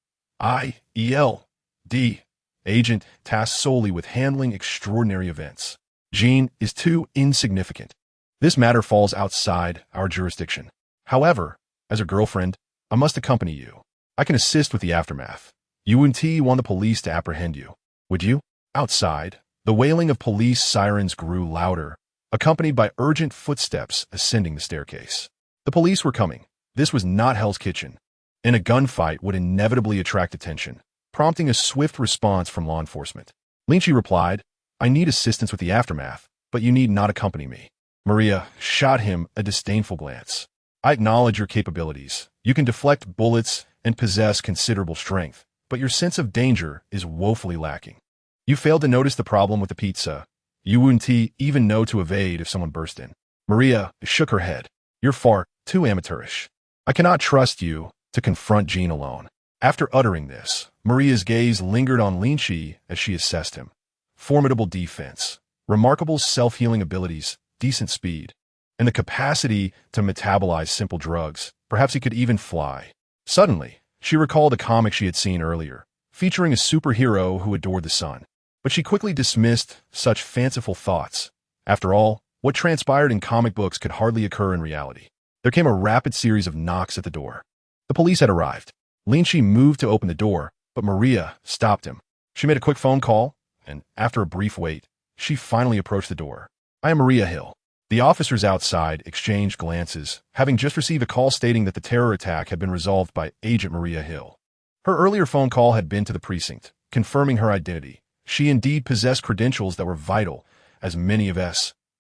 agent tasked solely with handling extraordinary events. Jean is too insignificant. This matter falls outside our jurisdiction. However, as her girlfriend, I must accompany you. I can assist with the aftermath. You and T want the police to apprehend you. Would you?" Outside, the wailing of police sirens grew louder, accompanied by urgent footsteps ascending the staircase. The police were coming. This was not Hell's Kitchen, and a gunfight would inevitably attract attention, prompting a swift response from law enforcement. Lin Qi replied, "I need assistance with the aftermath, but you need not accompany me." Maria shot him a disdainful glance. "I acknowledge your capabilities. You can deflect bullets and possess considerable strength, but your sense of danger is woefully lacking. You failed to notice the problem with the pizza. You wouldn't even know to evade if someone burst in." Maria shook her head. "You're far too amateurish. I cannot trust you to confront Jean alone." After uttering this, Maria's gaze lingered on Lin Qi as she assessed him. Formidable defense, remarkable self-healing abilities, decent speed, and the capacity to metabolize simple drugs. Perhaps he could even fly. Suddenly, she recalled a comic she had seen earlier, featuring a superhero who adored the sun. But she quickly dismissed such fanciful thoughts. After all, what transpired in comic books could hardly occur in reality. There came a rapid series of knocks at the door. The police had arrived. Lin Qi moved to open the door, but Maria stopped him. She made a quick phone call, and after a brief wait, she finally approached the door. "I am Maria Hill." The officers outside exchanged glances, having just received a call stating that the terror attack had been resolved by Agent Maria Hill. Her earlier phone call had been to the precinct, confirming her identity. She indeed possessed credentials that were vital, as many of S.H.I.E.L.D's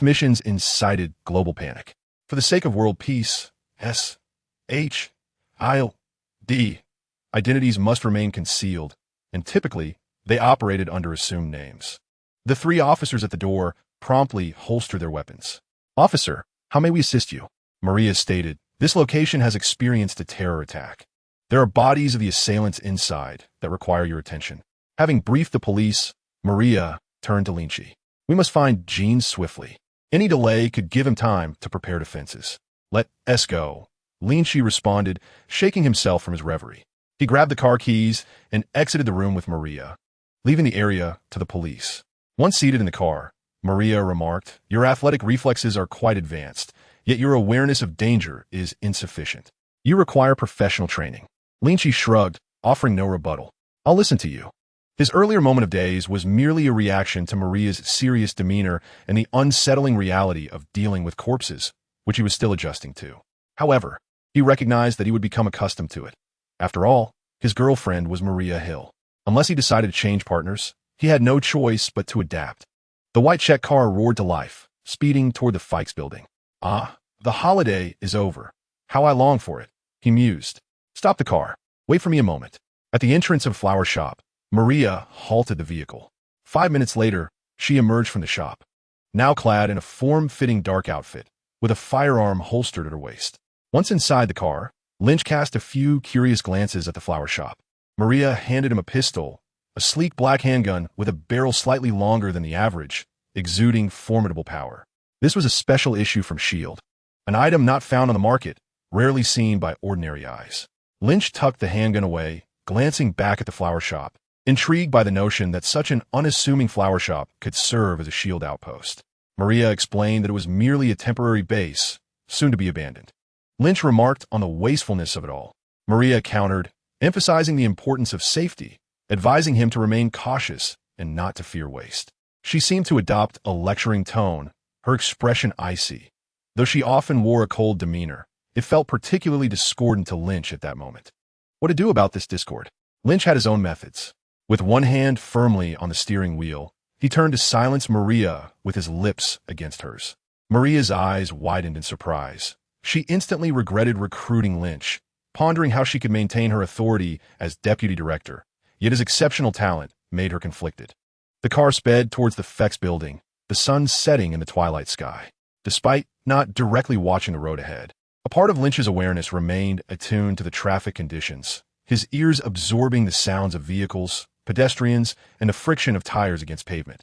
missions incited global panic. For the sake of world peace, S.H.I.E.L.D. identities must remain concealed, and typically, they operated under assumed names. The 3 officers at the door promptly holstered their weapons. "Officer, how may we assist you?" Maria stated, "This location has experienced a terror attack. There are bodies of the assailants inside that require your attention." Having briefed the police, Maria turned to Lin Qi. "We must find Jean swiftly. Any delay could give him time to prepare defenses." "Let us go." Lin Qi responded, shaking himself from his reverie. He grabbed the car keys and exited the room with Maria, leaving the area to the police. Once seated in the car, Maria remarked, "Your athletic reflexes are quite advanced, yet your awareness of danger is insufficient. You require professional training." Lin Qi shrugged, offering no rebuttal. "I'll listen to you." His earlier moment of daze was merely a reaction to Maria's serious demeanor and the unsettling reality of dealing with corpses, which he was still adjusting to. However, he recognized that he would become accustomed to it. After all, his girlfriend was Maria Hill. Unless he decided to change partners, he had no choice but to adapt. The white check car roared to life, speeding toward the S.H.I.E.L.D building. "Ah, the holiday is over. How I long for it," he mused. "Stop the car. Wait for me a moment." At the entrance of a flower shop, Maria halted the vehicle. 5 minutes later, she emerged from the shop, now clad in a form-fitting dark outfit, with a firearm holstered at her waist. Once inside the car, Lynch cast a few curious glances at the flower shop. Maria handed him a pistol, a sleek black handgun with a barrel slightly longer than the average, exuding formidable power. This was a special issue from S.H.I.E.L.D, an item not found on the market, rarely seen by ordinary eyes. Lynch tucked the handgun away, glancing back at the flower shop, intrigued by the notion that such an unassuming flower shop could serve as a S.H.I.E.L.D outpost. Maria explained that it was merely a temporary base, soon to be abandoned. Lynch remarked on the wastefulness of it all. Maria countered, emphasizing the importance of safety, advising him to remain cautious and not to fear waste. She seemed to adopt a lecturing tone, her expression icy. Though she often wore a cold demeanor, it felt particularly discordant to Lynch at that moment. What to do about this discord? Lynch had his own methods. With one hand firmly on the steering wheel, he turned to silence Maria with his lips against hers. Maria's eyes widened in surprise. She instantly regretted recruiting Lynch, pondering how she could maintain her authority as deputy director, yet his exceptional talent made her conflicted. The car sped towards the S.H.I.E.L.D building, the sun setting in the twilight sky. Despite not directly watching the road ahead, a part of Lynch's awareness remained attuned to the traffic conditions, his ears absorbing the sounds of vehicles, pedestrians, and the friction of tires against pavement,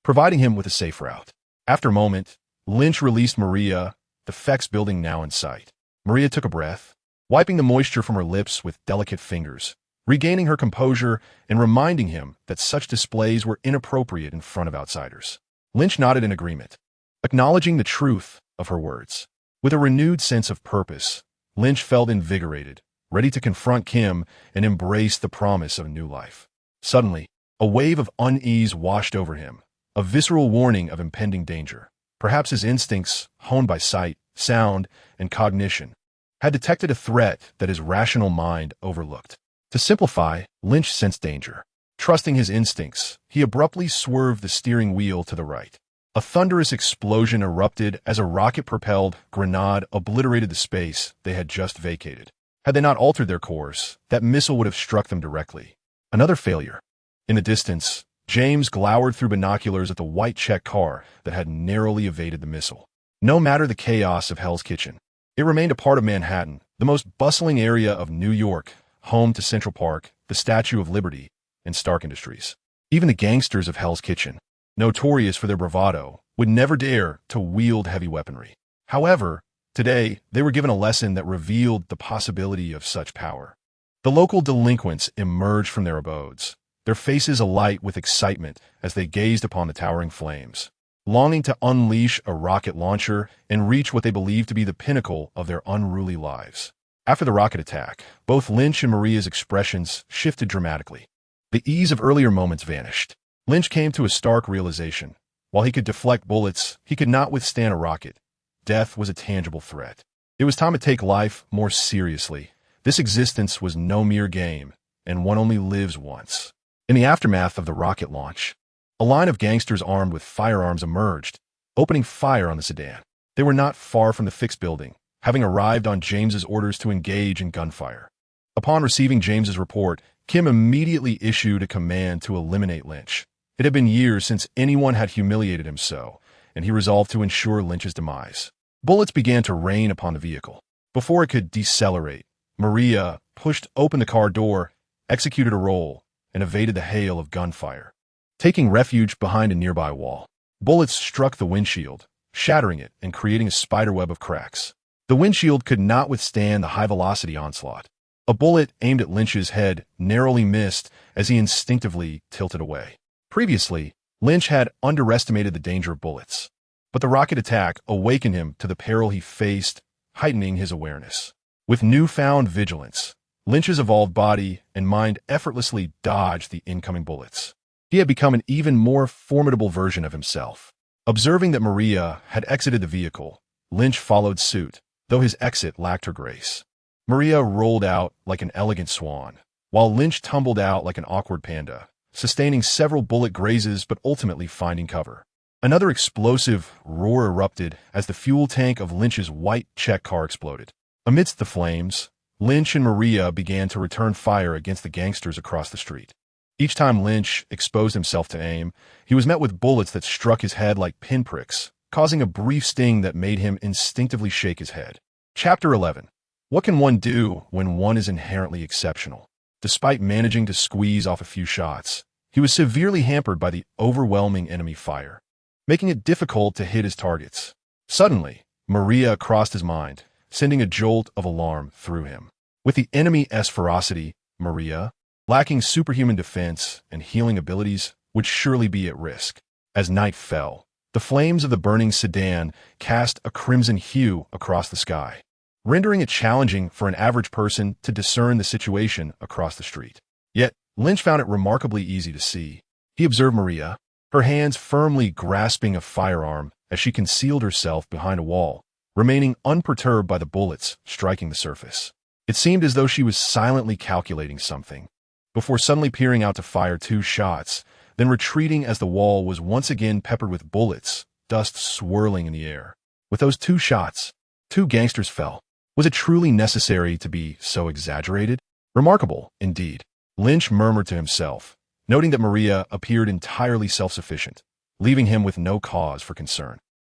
providing him with a safe route. After a moment, Lynch released Maria, the S.H.I.E.L.D building now in sight. Maria took a breath, wiping the moisture from her lips with delicate fingers, regaining her composure and reminding him that such displays were inappropriate in front of outsiders. Lynch nodded in agreement, acknowledging the truth of her words. With a renewed sense of purpose, Lynch felt invigorated, ready to confront Kim and embrace the promise of a new life. Suddenly, a wave of unease washed over him, a visceral warning of impending danger. Perhaps his instincts, honed by sight, sound, and cognition, had detected a threat that his rational mind overlooked. To simplify, Lynch sensed danger. Trusting his instincts, he abruptly swerved the steering wheel to the right. A thunderous explosion erupted as a rocket-propelled grenade obliterated the space they had just vacated. Had they not altered their course, that missile would have struck them directly. Another failure. In the distance, James glowered through binoculars at the white check car that had narrowly evaded the missile. No matter the chaos of Hell's Kitchen, it remained a part of Manhattan, the most bustling area of New York, home to Central Park, the Statue of Liberty, and Stark Industries. Even the gangsters of Hell's Kitchen, notorious for their bravado, would never dare to wield heavy weaponry. However, today, they were given a lesson that revealed the possibility of such power. The local delinquents emerged from their abodes, their faces alight with excitement as they gazed upon the towering flames, longing to unleash a rocket launcher and reach what they believed to be the pinnacle of their unruly lives. After the rocket attack, both Lynch and Maria's expressions shifted dramatically. The ease of earlier moments vanished. Lynch came to a stark realization. While he could deflect bullets, he could not withstand a rocket. Death was a tangible threat. It was time to take life more seriously. This existence was no mere game, and one only lives once. In the aftermath of the rocket launch, a line of gangsters armed with firearms emerged, opening fire on the sedan. They were not far from the S.H.I.E.L.D building, having arrived on James's orders to engage in gunfire. Upon receiving James's report, Kim immediately issued a command to eliminate Lynch. It had been years since anyone had humiliated him so, and he resolved to ensure Lynch's demise. Bullets began to rain upon the vehicle. Before it could decelerate, Maria pushed open the car door, executed a roll, and evaded the hail of gunfire. Taking refuge behind a nearby wall, bullets struck the windshield, shattering it and creating a spiderweb of cracks. The windshield could not withstand the high-velocity onslaught. A bullet aimed at Lynch's head narrowly missed as he instinctively tilted away. Previously, Lynch had underestimated the danger of bullets, but the rocket attack awakened him to the peril he faced, heightening his awareness. With newfound vigilance, Lynch's evolved body and mind effortlessly dodged the incoming bullets. He had become an even more formidable version of himself. Observing that Maria had exited the vehicle, Lynch followed suit, though his exit lacked her grace. Maria rolled out like an elegant swan, while Lynch tumbled out like an awkward panda, sustaining several bullet grazes but ultimately finding cover. Another explosive roar erupted as the fuel tank of Lynch's white check car exploded. Amidst the flames, Lynch and Maria began to return fire against the gangsters across the street. Each time Lynch exposed himself to aim, he was met with bullets that struck his head like pinpricks, causing a brief sting that made him instinctively shake his head. Chapter 11. What can one do when one is inherently exceptional? Despite managing to squeeze off a few shots, he was severely hampered by the overwhelming enemy fire, making it difficult to hit his targets. Suddenly, Maria crossed his mind, sending a jolt of alarm through him. With the enemy's ferocity, Maria, lacking superhuman defense and healing abilities, would surely be at risk. As night fell, the flames of the burning sedan cast a crimson hue across the sky, rendering it challenging for an average person to discern the situation across the street. Yet, Lynch found it remarkably easy to see. He observed Maria, her hands firmly grasping a firearm as she concealed herself behind a wall, remaining unperturbed by the bullets striking the surface. It seemed as though she was silently calculating something, before suddenly peering out to fire 2 shots, then retreating as the wall was once again peppered with bullets, dust swirling in the air. With those 2 shots, 2 gangsters fell. Was it truly necessary to be so exaggerated? Remarkable, indeed. Lynch murmured to himself, noting that Maria appeared entirely self-sufficient, leaving him with no cause for concern.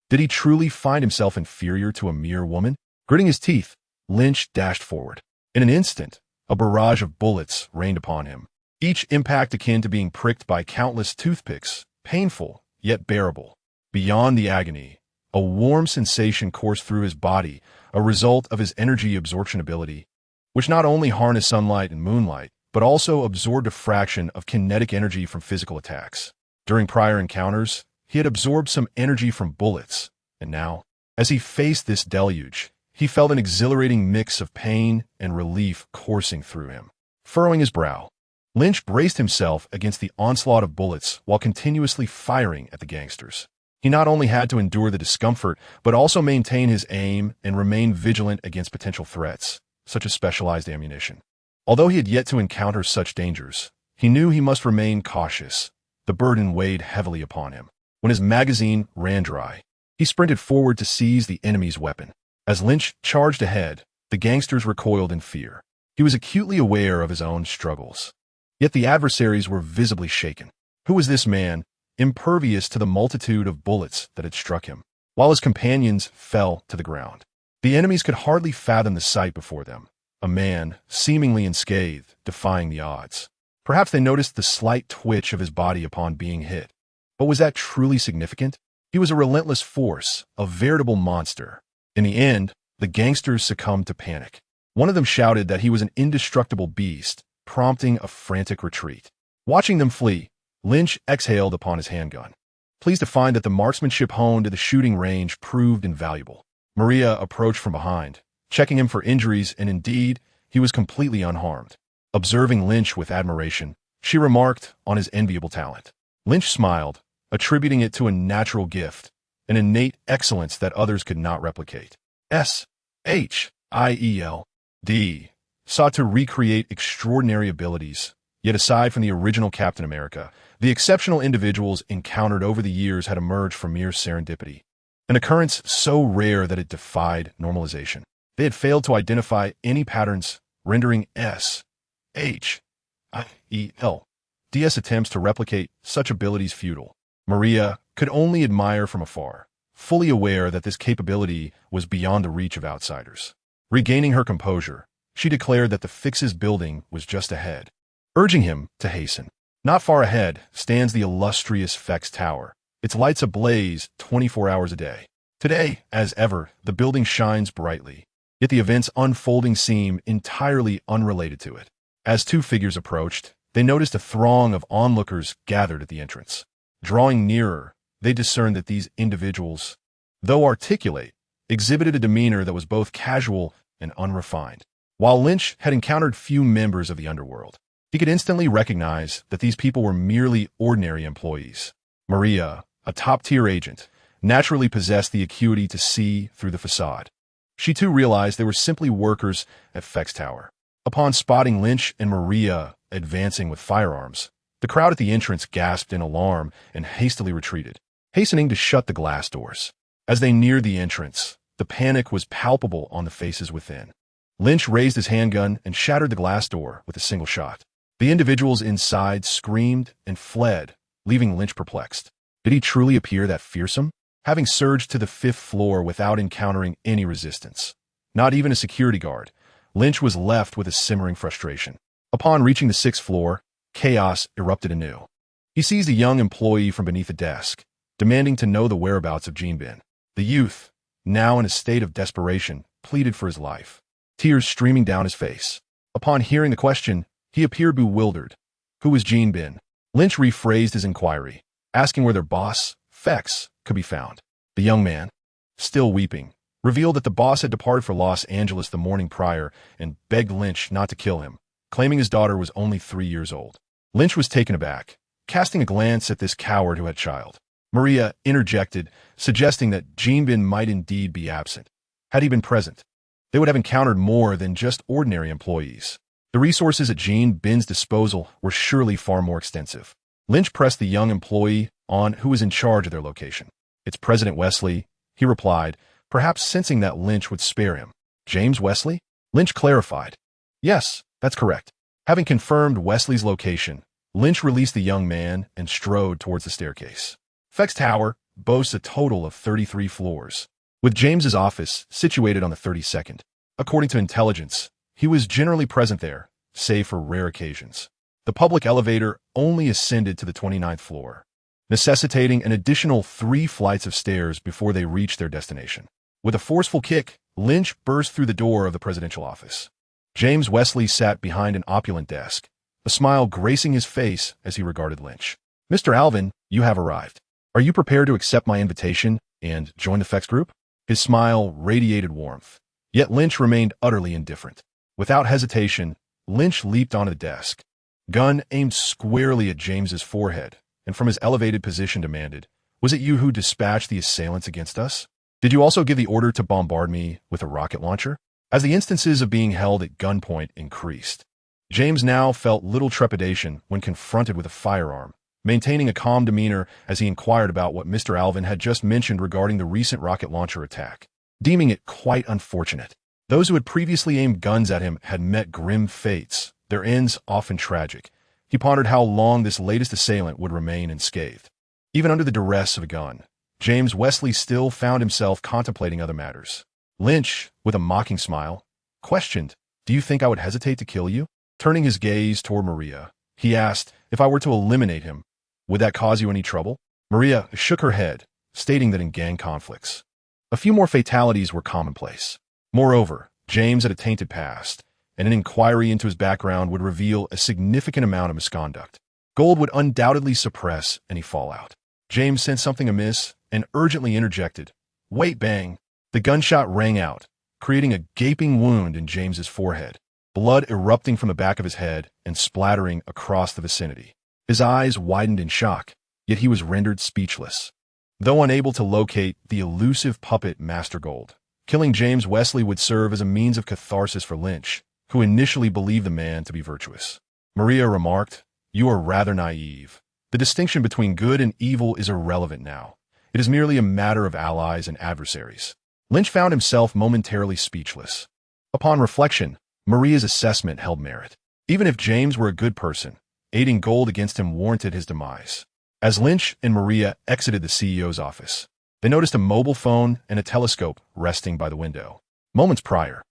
Did he truly find himself inferior to a mere woman? Gritting his teeth, Lynch dashed forward. In an instant, a barrage of bullets rained upon him, each impact akin to being pricked by countless toothpicks, painful, yet bearable. Beyond the agony, a warm sensation coursed through his body, a result of his energy absorption ability, which not only harnessed sunlight and moonlight, but also absorbed a fraction of kinetic energy from physical attacks. During prior encounters, he had absorbed some energy from bullets, and now, as he faced this deluge, he felt an exhilarating mix of pain and relief coursing through him. Furrowing his brow, Lynch braced himself against the onslaught of bullets while continuously firing at the gangsters. He not only had to endure the discomfort, but also maintain his aim and remain vigilant against potential threats, such as specialized ammunition. Although he had yet to encounter such dangers, he knew he must remain cautious. The burden weighed heavily upon him. When his magazine ran dry, he sprinted forward to seize the enemy's weapon. As Lynch charged ahead, the gangsters recoiled in fear. He was acutely aware of his own struggles. Yet the adversaries were visibly shaken. Who was this man, impervious to the multitude of bullets that had struck him, while his companions fell to the ground? The enemies could hardly fathom the sight before them. A man, seemingly unscathed, defying the odds. Perhaps they noticed the slight twitch of his body upon being hit. But was that truly significant? He was a relentless force, a veritable monster. In the end, the gangsters succumbed to panic. One of them shouted that he was an indestructible beast, prompting a frantic retreat. Watching them flee, Lynch exhaled upon his handgun, pleased to find that the marksmanship honed at the shooting range proved invaluable. Maria approached from behind, checking him for injuries, and indeed, he was completely unharmed. Observing Lynch with admiration, she remarked on his enviable talent. Lynch smiled, attributing it to a natural gift, an innate excellence that others could not replicate. S.H.I.E.L.D. sought to recreate extraordinary abilities, yet aside from the original Captain America, the exceptional individuals encountered over the years had emerged from mere serendipity, an occurrence so rare that it defied normalization. They had failed to identify any patterns, rendering S.H.I.E.L.D's attempts to replicate such abilities futile. Maria could only admire from afar, fully aware that this capability was beyond the reach of outsiders. Regaining her composure, she declared that the fix's building was just ahead, urging him to hasten. Not far ahead stands the illustrious Fex Tower, its lights ablaze 24 hours a day. Today, as ever, the building shines brightly, yet the events unfolding seem entirely unrelated to it. As two figures approached, they noticed a throng of onlookers gathered at the entrance. Drawing nearer, they discerned that these individuals, though articulate, exhibited a demeanor that was both casual and unrefined. While Lynch had encountered few members of the underworld, he could instantly recognize that these people were merely ordinary employees. Maria, a top-tier agent, naturally possessed the acuity to see through the facade. She too realized they were simply workers at S.H.I.E.L.D. Tower. Upon spotting Lynch and Maria advancing with firearms, the crowd at the entrance gasped in alarm and hastily retreated, hastening to shut the glass doors. As they neared the entrance, the panic was palpable on the faces within. Lynch raised his handgun and shattered the glass door with a single shot. The individuals inside screamed and fled, leaving Lynch perplexed. Did he truly appear that fearsome? Having surged to the 5th floor without encountering any resistance, not even a security guard, Lynch was left with a simmering frustration. Upon reaching the 6th floor, chaos erupted anew. He seized a young employee from beneath a desk, demanding to know the whereabouts of Jinbin. The youth, now in a state of desperation, pleaded for his life, tears streaming down his face. Upon hearing the question, he appeared bewildered. Who was Jinbin? Lynch rephrased his inquiry, asking where their boss, Fex, could be found. The young man, still weeping, revealed that the boss had departed for Los Angeles the morning prior and begged Lynch not to kill him, claiming his daughter was only 3 years old. Lynch was taken aback, casting a glance at this coward who had child. Maria interjected, suggesting that Jinbin might indeed be absent. Had he been present, they would have encountered more than just ordinary employees. The resources at Jinbin's disposal were surely far more extensive. Lynch pressed the young employee on who was in charge of their location. It's President Wesley, he replied, perhaps sensing that Lynch would spare him. James Wesley? Lynch clarified. Yes, that's correct. Having confirmed Wesley's location, Lynch released the young man and strode towards the staircase. S.H.I.E.L.D. Tower boasts a total of 33 floors, with James's office situated on the 32nd. According to intelligence, he was generally present there, save for rare occasions. The public elevator only ascended to the 29th floor, necessitating an additional 3 flights of stairs before they reached their destination. With a forceful kick, Lynch burst through the door of the presidential office. James Wesley sat behind an opulent desk, a smile gracing his face as he regarded Lynch. Mr. Alvin, you have arrived. Are you prepared to accept my invitation and join the FX group? His smile radiated warmth, yet Lynch remained utterly indifferent. Without hesitation, Lynch leaped onto the desk, gun aimed squarely at James's forehead, and from his elevated position demanded, "Was it you who dispatched the assailants against us? Did you also give the order to bombard me with a rocket launcher?" As the instances of being held at gunpoint increased, James now felt little trepidation when confronted with a firearm, maintaining a calm demeanor as he inquired about what Mr. Alvin had just mentioned regarding the recent rocket launcher attack, deeming it quite unfortunate. Those who had previously aimed guns at him had met grim fates, their ends often tragic. He pondered how long this latest assailant would remain unscathed. Even under the duress of a gun, James Wesley still found himself contemplating other matters. Lynch, with a mocking smile, questioned, "Do you think I would hesitate to kill you?" Turning his gaze toward Maria, he asked, "If I were to eliminate him, would that cause you any trouble?" Maria shook her head, stating that in gang conflicts, a few more fatalities were commonplace. Moreover, James had a tainted past, and an inquiry into his background would reveal a significant amount of misconduct. Gold would undoubtedly suppress any fallout. James sensed something amiss and urgently interjected, "Wait, bang!" The gunshot rang out, creating a gaping wound in James's forehead, blood erupting from the back of his head and splattering across the vicinity. His eyes widened in shock, yet he was rendered speechless. Though unable to locate the elusive puppet Master Gold, killing James Wesley would serve as a means of catharsis for Lynch, who initially believed the man to be virtuous. Maria remarked, "You are rather naive. The distinction between good and evil is irrelevant now. It is merely a matter of allies and adversaries." Lynch found himself momentarily speechless. Upon reflection, Maria's assessment held merit. Even if James were a good person, aiding Gold against him warranted his demise. As Lynch and Maria exited the CEO's office, they noticed a mobile phone and a telescope resting by the window. Moments prior,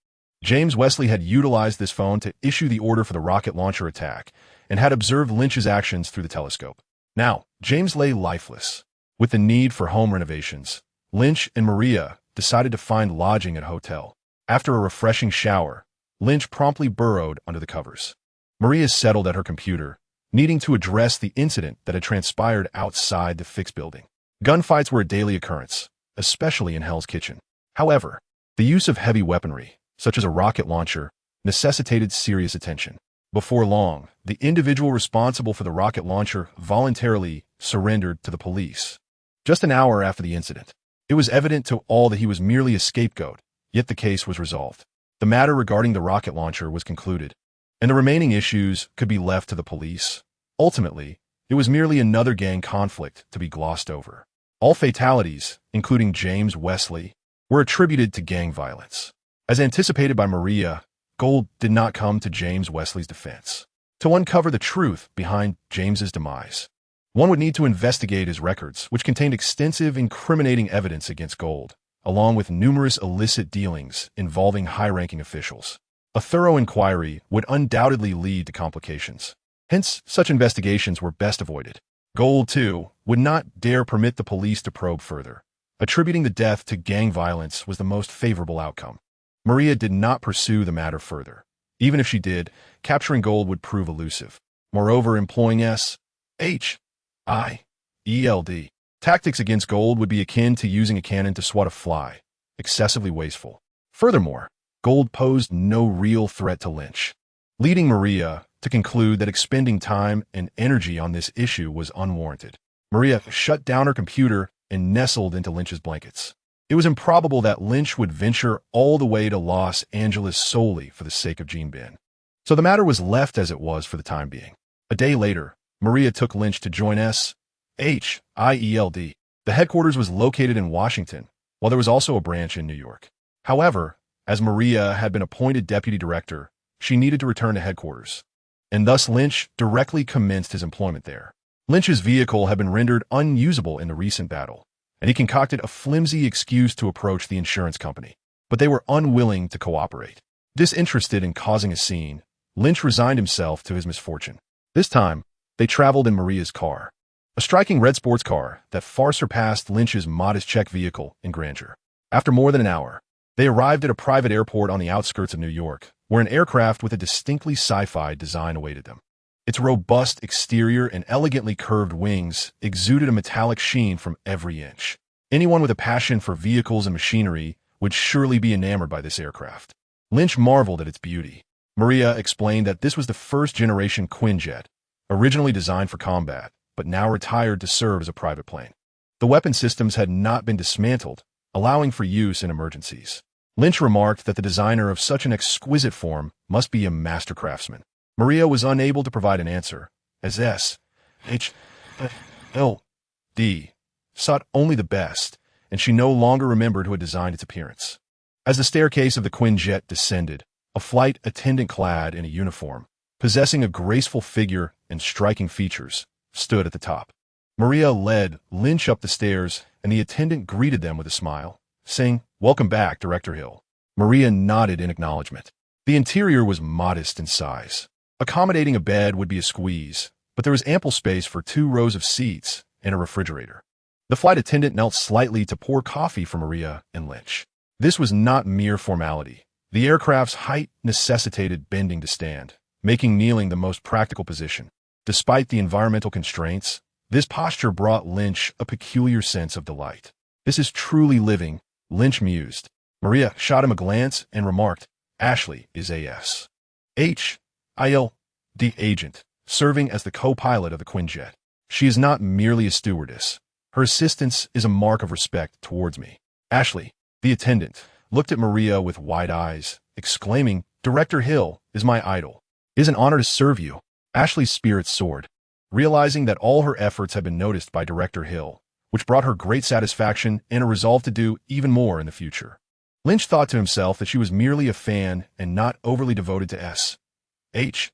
James Wesley had utilized this phone to issue the order for the rocket launcher attack and had observed Lynch's actions through the telescope. Now, James lay lifeless, with the need for home renovations, Lynch and Maria decided to find lodging at a hotel. After a refreshing shower, Lynch promptly burrowed under the covers. Maria settled at her computer, needing to address the incident that had transpired outside the fixed building. Gunfights were a daily occurrence, especially in Hell's Kitchen. However, the use of heavy weaponry, such as a rocket launcher, necessitated serious attention. Before long, the individual responsible for the rocket launcher voluntarily surrendered to the police. Just an hour after the incident, it was evident to all that he was merely a scapegoat, yet the case was resolved. The matter regarding the rocket launcher was concluded, and the remaining issues could be left to the police. Ultimately, it was merely another gang conflict to be glossed over. All fatalities, including James Wesley, were attributed to gang violence. As anticipated by Maria, Gold did not come to James Wesley's defense. To uncover the truth behind James's demise, one would need to investigate his records, which contained extensive incriminating evidence against Gold, along with numerous illicit dealings involving high-ranking officials. A thorough inquiry would undoubtedly lead to complications. Hence, such investigations were best avoided. Gold, too, would not dare permit the police to probe further. Attributing the death to gang violence was the most favorable outcome. Maria did not pursue the matter further. Even if she did, capturing Gold would prove elusive. Moreover, employing S.H.I.E.L.D. tactics against Gold would be akin to using a cannon to swat a fly, excessively wasteful. Furthermore, Gold posed no real threat to Lynch, leading Maria to conclude that expending time and energy on this issue was unwarranted. Maria shut down her computer and nestled into Lynch's blankets. It was improbable that Lynch would venture all the way to Los Angeles solely for the sake of Gene Ben. So the matter was left as it was for the time being. A day later, Maria took Lynch to join S.H.I.E.L.D. The headquarters was located in Washington, while there was also a branch in New York. However, as Maria had been appointed deputy director, she needed to return to headquarters, and thus Lynch directly commenced his employment there. Lynch's vehicle had been rendered unusable in the recent battle, and he concocted a flimsy excuse to approach the insurance company, but they were unwilling to cooperate. Disinterested in causing a scene, Lynch resigned himself to his misfortune. This time, they traveled in Maria's car, a striking red sports car that far surpassed Lynch's modest check vehicle in grandeur. After more than an hour, they arrived at a private airport on the outskirts of New York, where an aircraft with a distinctly sci-fi design awaited them. Its robust exterior and elegantly curved wings exuded a metallic sheen from every inch. Anyone with a passion for vehicles and machinery would surely be enamored by this aircraft. Lynch marveled at its beauty. Maria explained that this was the first-generation Quinjet, originally designed for combat, but now retired to serve as a private plane. The weapon systems had not been dismantled, allowing for use in emergencies. Lynch remarked that the designer of such an exquisite form must be a master craftsman. Maria was unable to provide an answer, as S.H.I.E.L.D. sought only the best, and she no longer remembered who had designed its appearance. As the staircase of the Quinjet descended, a flight attendant clad in a uniform, possessing a graceful figure and striking features, stood at the top. Maria led Lynch up the stairs, and the attendant greeted them with a smile, saying, "Welcome back, Director Hill." Maria nodded in acknowledgement. The interior was modest in size. Accommodating a bed would be a squeeze, but there was ample space for 2 rows of seats and a refrigerator. The flight attendant knelt slightly to pour coffee for Maria and Lynch. This was not mere formality. The aircraft's height necessitated bending to stand, making kneeling the most practical position. Despite the environmental constraints, this posture brought Lynch a peculiar sense of delight. "This is truly living," Lynch mused. Maria shot him a glance and remarked, "Ashley is a S.H.I.E.L.D. agent, serving as the co-pilot of the Quinjet. She is not merely a stewardess. Her assistance is a mark of respect towards me." Ashley, the attendant, looked at Maria with wide eyes, exclaiming, "Director Hill is my idol. It is an honor to serve you." Ashley's spirits soared, realizing that all her efforts had been noticed by Director Hill, which brought her great satisfaction and a resolve to do even more in the future. Lynch thought to himself that she was merely a fan and not overly devoted to S.H.I.E.L.D.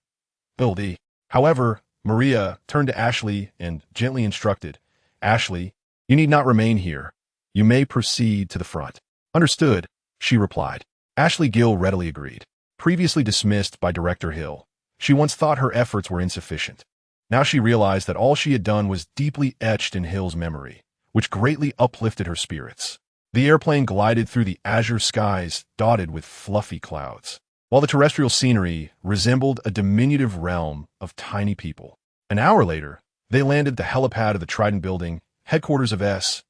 However, Maria turned to Ashley and gently instructed, "Ashley, you need not remain here. You may proceed to the front." "Understood," she replied. Ashley Gill readily agreed. Previously dismissed by Director Hill, she once thought her efforts were insufficient. Now she realized that all she had done was deeply etched in Hill's memory, which greatly uplifted her spirits. The airplane glided through the azure skies dotted with fluffy clouds, while the terrestrial scenery resembled a diminutive realm of tiny people. An hour later, they landed at the helipad of the Trident building, headquarters of S.H.I.E.L.D.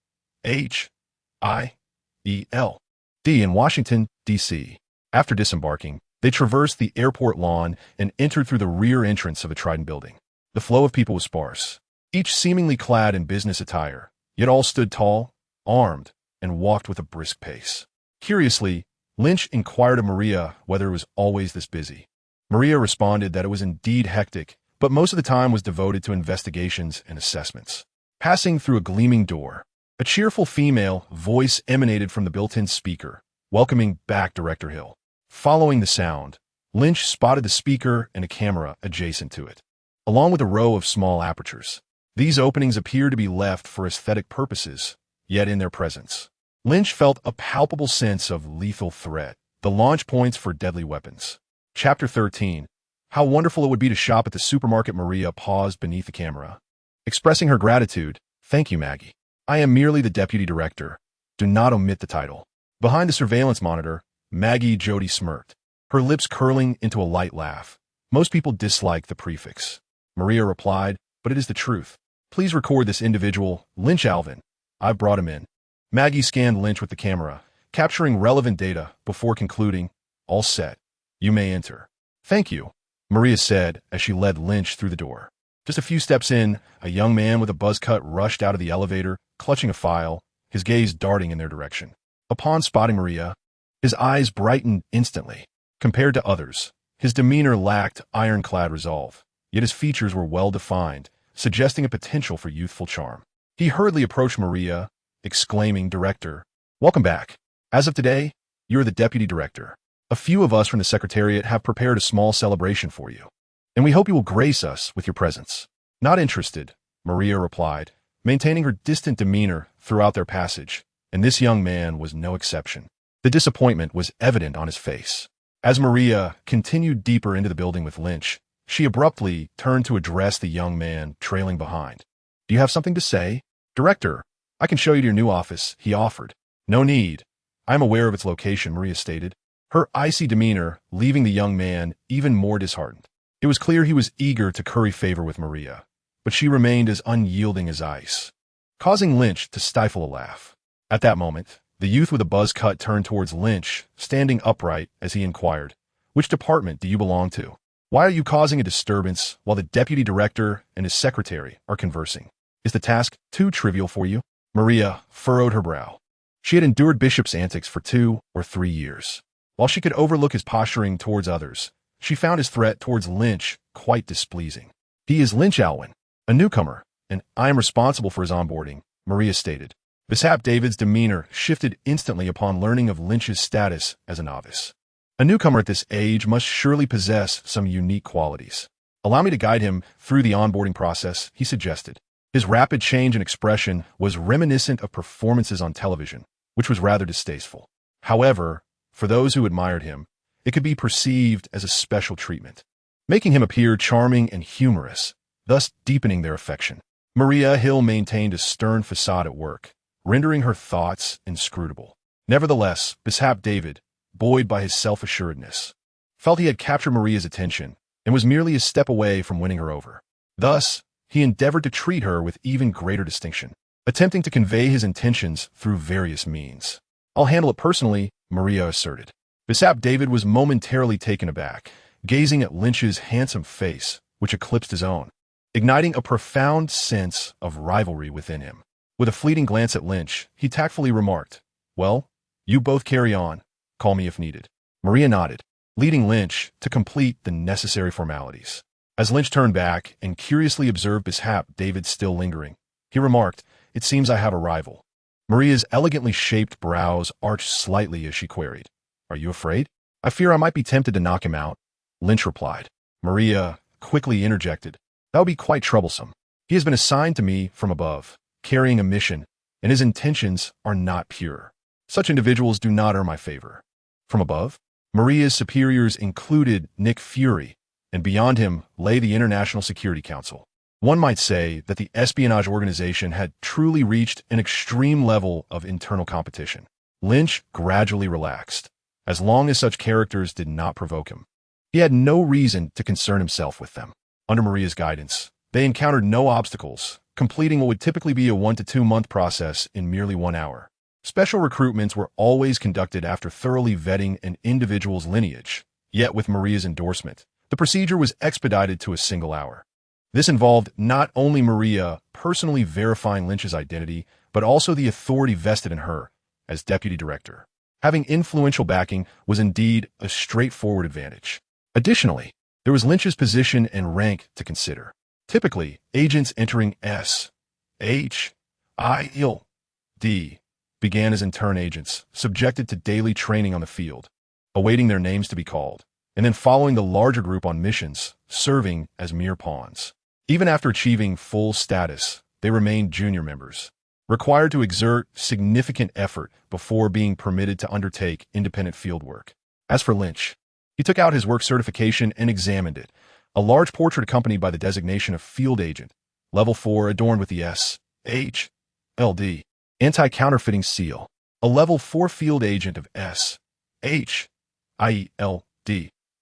in Washington, D.C. After disembarking, they traversed the airport lawn and entered through the rear entrance of the Trident building. The flow of people was sparse, each seemingly clad in business attire, yet all stood tall, armed, and walked with a brisk pace. Curiously, Lynch inquired of Maria whether it was always this busy. Maria responded that it was indeed hectic, but most of the time was devoted to investigations and assessments. Passing through a gleaming door, a cheerful female voice emanated from the built-in speaker, welcoming back Director Hill. Following the sound, Lynch spotted the speaker and a camera adjacent to it, along with a row of small apertures. These openings appeared to be left for aesthetic purposes, yet in their presence, Lynch felt a palpable sense of lethal threat, the launch points for deadly weapons. Chapter 13. How wonderful it would be to shop at the supermarket. Maria paused beneath the camera, expressing her gratitude. Thank you, Maggie. I am merely the deputy director. Do not omit the title. Behind the surveillance monitor, Maggie Jody smirked, her lips curling into a light laugh. Most people dislike the prefix. Maria replied, but it is the truth. Please record this individual, Lynch Alvin. I've brought him in. Maggie scanned Lynch with the camera, capturing relevant data before concluding, all set. You may enter. Thank you, Maria said as she led Lynch through the door. Just a few steps in, a young man with a buzz cut rushed out of the elevator, clutching a file, his gaze darting in their direction. Upon spotting Maria, his eyes brightened instantly. Compared to others, his demeanor lacked ironclad resolve, yet his features were well-defined, suggesting a potential for youthful charm. He hurriedly approached Maria, exclaiming, Director, welcome back. As of today, you are the deputy director. A few of us from the Secretariat have prepared a small celebration for you, and we hope you will grace us with your presence. Not interested, Maria replied, maintaining her distant demeanor throughout their passage, and this young man was no exception. The disappointment was evident on his face. As Maria continued deeper into the building with Lynch, she abruptly turned to address the young man trailing behind. Do you have something to say? Director, I can show you to your new office, he offered. No need. I am aware of its location, Maria stated, her icy demeanor leaving the young man even more disheartened. It was clear he was eager to curry favor with Maria, but she remained as unyielding as ice, causing Lynch to stifle a laugh. At that moment, the youth with a buzz cut turned towards Lynch, standing upright as he inquired, Which department do you belong to? Why are you causing a disturbance while the deputy director and his secretary are conversing? Is the task too trivial for you? Maria furrowed her brow. She had endured Bishop's antics for 2 or 3 years. While she could overlook his posturing towards others, she found his threat towards Lynch quite displeasing. He is Lynch Alwyn, a newcomer, and I am responsible for his onboarding, Maria stated. Mishap David's demeanor shifted instantly upon learning of Lynch's status as a novice. A newcomer at this age must surely possess some unique qualities. Allow me to guide him through the onboarding process, he suggested. His rapid change in expression was reminiscent of performances on television, which was rather distasteful. However, for those who admired him, it could be perceived as a special treatment, making him appear charming and humorous, thus deepening their affection. Maria Hill maintained a stern facade at work, rendering her thoughts inscrutable. Nevertheless, Mishap David, buoyed by his self-assuredness, felt he had captured Maria's attention and was merely a step away from winning her over. Thus, he endeavored to treat her with even greater distinction, attempting to convey his intentions through various means. I'll handle it personally, Maria asserted. Mishap David was momentarily taken aback, gazing at Lynch's handsome face, which eclipsed his own, igniting a profound sense of rivalry within him. With a fleeting glance at Lynch, he tactfully remarked, Well, you both carry on. Call me if needed. Maria nodded, leading Lynch to complete the necessary formalities. As Lynch turned back and curiously observed Mishap David still lingering, he remarked, It seems I have a rival. Maria's elegantly shaped brows arched slightly as she queried, Are you afraid? I fear I might be tempted to knock him out, Lynch replied. Maria quickly interjected, That would be quite troublesome. He has been assigned to me from above, carrying a mission, and his intentions are not pure. Such individuals do not earn my favor. From above, Maria's superiors included Nick Fury, and beyond him lay the International Security Council. One might say that the espionage organization had truly reached an extreme level of internal competition. Lynch gradually relaxed, as long as such characters did not provoke him. He had no reason to concern himself with them. Under Maria's guidance, they encountered no obstacles, completing what would typically be a 1 to 2 month process in merely 1 hour. Special recruitments were always conducted after thoroughly vetting an individual's lineage, yet with Maria's endorsement, the procedure was expedited to a single hour. This involved not only Maria personally verifying Lynch's identity, but also the authority vested in her as deputy director. Having influential backing was indeed a straightforward advantage. Additionally, there was Lynch's position and rank to consider. Typically, agents entering S.H.I.E.L.D. began as intern agents, subjected to daily training on the field, awaiting their names to be called, and then following the larger group on missions, serving as mere pawns. Even after achieving full status, they remained junior members, required to exert significant effort before being permitted to undertake independent field work. As for Lynch, he took out his work certification and examined it, a large portrait accompanied by the designation of field agent, level 4 adorned with the S.H.I.E.L.D. anti-counterfeiting seal, a level 4 field agent of S.H.I.E.L.D.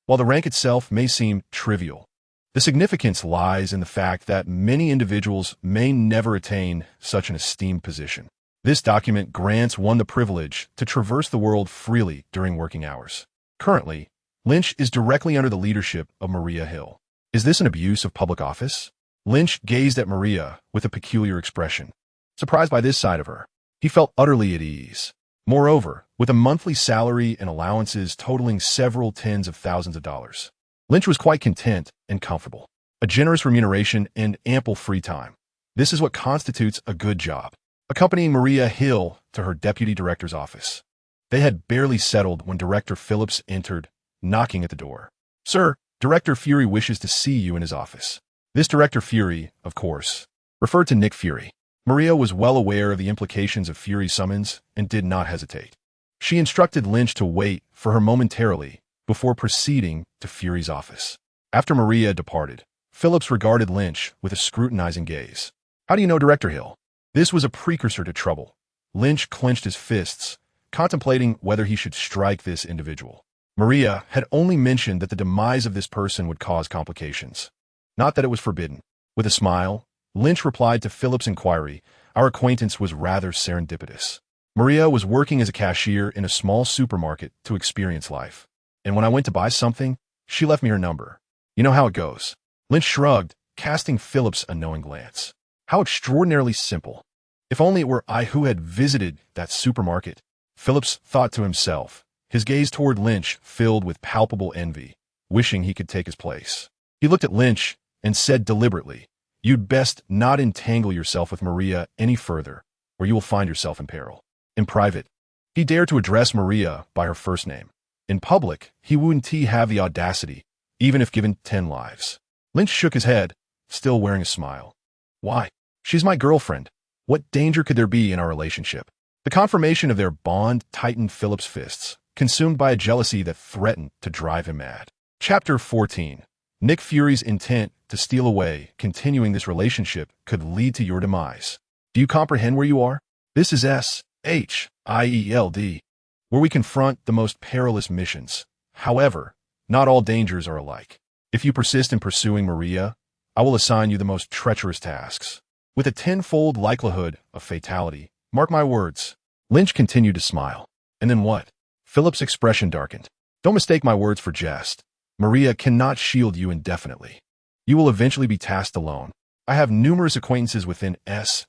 While the rank itself may seem trivial, the significance lies in the fact that many individuals may never attain such an esteemed position. This document grants one the privilege to traverse the world freely during working hours. Currently, Lynch is directly under the leadership of Maria Hill. Is this an abuse of public office? Lynch gazed at Maria with a peculiar expression. Surprised by this side of her, he felt utterly at ease. Moreover, with a monthly salary and allowances totaling several tens of thousands of dollars, Lynch was quite content and comfortable. A generous remuneration and ample free time. This is what constitutes a good job. Accompanying Maria Hill to her deputy director's office, they had barely settled when Director Phillips entered, knocking at the door. "Sir, Director Fury wishes to see you in his office." This Director Fury, of course, referred to Nick Fury. Maria was well aware of the implications of Fury's summons and did not hesitate. She instructed Lynch to wait for her momentarily before proceeding to Fury's office. After Maria departed, Phillips regarded Lynch with a scrutinizing gaze. "How do you know Director Hill?" This was a precursor to trouble. Lynch clenched his fists, contemplating whether he should strike this individual. Maria had only mentioned that the demise of this person would cause complications, not that it was forbidden. With a smile, Lynch replied to Phillips' inquiry, "Our acquaintance was rather serendipitous. Maria was working as a cashier in a small supermarket to experience life, and when I went to buy something, she left me her number. You know how it goes." Lynch shrugged, casting Phillips a knowing glance. How extraordinarily simple. If only it were I who had visited that supermarket, Phillips thought to himself, his gaze toward Lynch filled with palpable envy, wishing he could take his place. He looked at Lynch and said deliberately, "You'd best not entangle yourself with Maria any further, or you will find yourself in peril." In private, he dared to address Maria by her first name. In public, he wouldn't have the audacity, even if given 10 lives. Lynch shook his head, still wearing a smile. "Why? She's my girlfriend. What danger could there be in our relationship?" The confirmation of their bond tightened Phillips' fists, consumed by a jealousy that threatened to drive him mad. Chapter 14. Nick Fury's intent to steal away, continuing this relationship, could lead to your demise. Do you comprehend where you are? This is S.H.I.E.L.D, where we confront the most perilous missions. However, not all dangers are alike. If you persist in pursuing Maria, I will assign you the most treacherous tasks, with a tenfold likelihood of fatality. Mark my words. Lynch continued to smile. And then what? Phillips' expression darkened. Don't mistake my words for jest. Maria cannot shield you indefinitely. You will eventually be tasked alone. I have numerous acquaintances within S.H.I.E.L.D,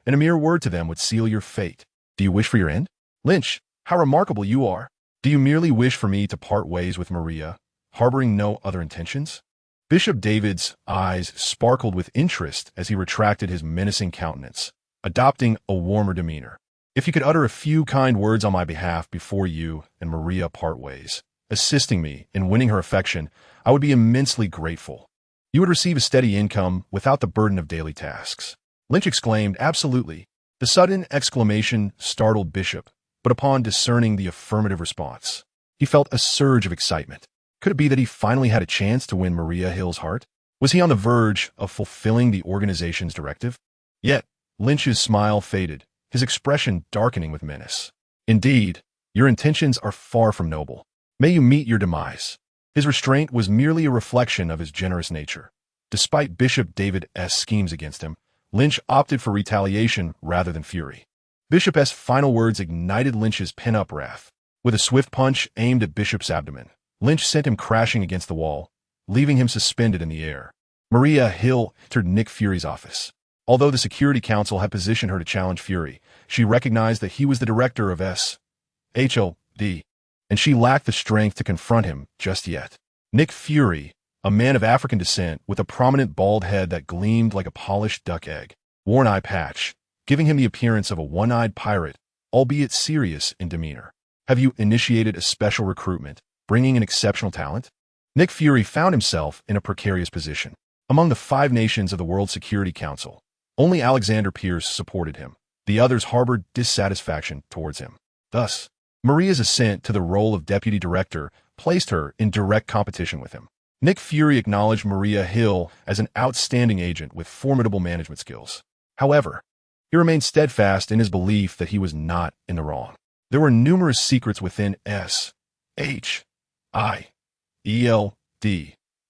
and a mere word to them would seal your fate. Do you wish for your end? Lynch, how remarkable you are. Do you merely wish for me to part ways with Maria, harboring no other intentions? Bishop David's eyes sparkled with interest as he retracted his menacing countenance, adopting a warmer demeanor. If you could utter a few kind words on my behalf before you and Maria part ways, assisting me in winning her affection, I would be immensely grateful. You would receive a steady income without the burden of daily tasks. Lynch exclaimed, "Absolutely." The sudden exclamation startled Bishop, but upon discerning the affirmative response, he felt a surge of excitement. Could it be that he finally had a chance to win Maria Hill's heart? Was he on the verge of fulfilling the organization's directive? Yet, Lynch's smile faded, his expression darkening with menace. Indeed, your intentions are far from noble. May you meet your demise. His restraint was merely a reflection of his generous nature. Despite Bishop David's schemes against him, Lynch opted for retaliation rather than fury. Bishop's final words ignited Lynch's pent-up wrath. With a swift punch aimed at Bishop's abdomen, Lynch sent him crashing against the wall, leaving him suspended in the air. Maria Hill entered Nick Fury's office. Although the Security Council had positioned her to challenge Fury, she recognized that he was the director of S.H.I.E.L.D, and she lacked the strength to confront him just yet. Nick Fury, a man of African descent with a prominent bald head that gleamed like a polished duck egg, wore an eye patch, giving him the appearance of a one-eyed pirate, albeit serious in demeanor. Have you initiated a special recruitment, bringing in exceptional talent? Nick Fury found himself in a precarious position. Among the 5 nations of the World Security Council, only Alexander Pierce supported him. The others harbored dissatisfaction towards him. Thus, Maria's ascent to the role of deputy director placed her in direct competition with him. Nick Fury acknowledged Maria Hill as an outstanding agent with formidable management skills. However, he remained steadfast in his belief that he was not in the wrong. There were numerous secrets within S.H.I.E.L.D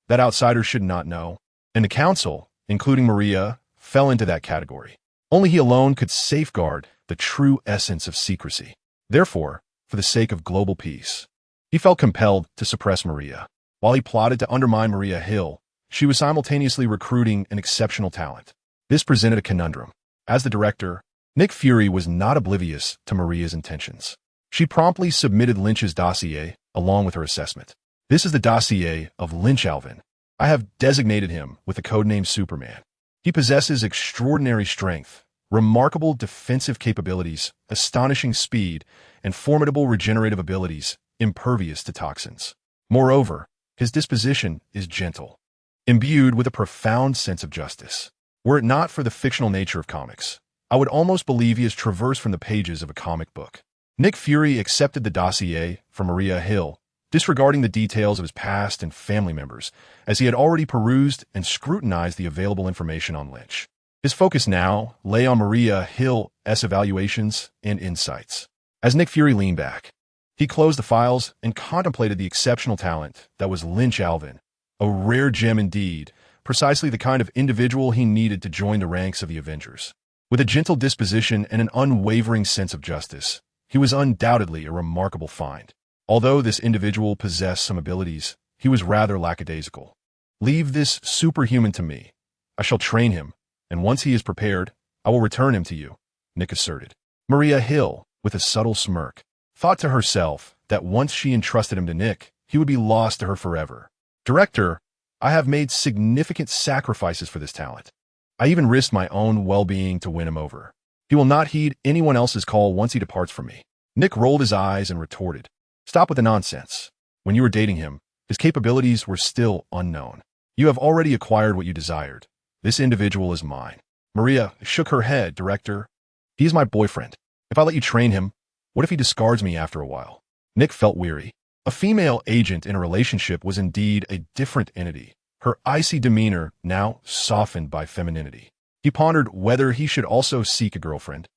that outsiders should not know, and the council, including Maria, fell into that category. Only he alone could safeguard the true essence of secrecy. Therefore, for the sake of global peace, he felt compelled to suppress Maria. While he plotted to undermine Maria Hill, she was simultaneously recruiting an exceptional talent. This presented a conundrum. As the director, Nick Fury was not oblivious to Maria's intentions. She promptly submitted Lynch's dossier along with her assessment. This is the dossier of Lin Qi. I have designated him with the codename Superman. He possesses extraordinary strength, remarkable defensive capabilities, astonishing speed, and formidable regenerative abilities, impervious to toxins. Moreover, his disposition is gentle, imbued with a profound sense of justice. Were it not for the fictional nature of comics, I would almost believe he has traversed from the pages of a comic book. Nick Fury accepted the dossier from Maria Hill, disregarding the details of his past and family members, as he had already perused and scrutinized the available information on Lynch. His focus now lay on Maria Hill's evaluations and insights. As Nick Fury leaned back, he closed the files and contemplated the exceptional talent that was Lin Qi, a rare gem indeed, precisely the kind of individual he needed to join the ranks of the Avengers. With a gentle disposition and an unwavering sense of justice, he was undoubtedly a remarkable find. Although this individual possessed some abilities, he was rather lackadaisical. Leave this superhuman to me. I shall train him, and once he is prepared, I will return him to you, Nick asserted. Maria Hill, with a subtle smirk, thought to herself that once she entrusted him to Nick, he would be lost to her forever. Director, I have made significant sacrifices for this talent. I even risked my own well-being to win him over. He will not heed anyone else's call once he departs from me. Nick rolled his eyes and retorted, "Stop with the nonsense. When you were dating him, his capabilities were still unknown. You have already acquired what you desired. This individual is mine." Maria shook her head. Director, he is my boyfriend. If I let you train him, what if he discards me after a while? Nick felt weary. A female agent in a relationship was indeed a different entity, her icy demeanor now softened by femininity. He pondered whether he should also seek a girlfriend,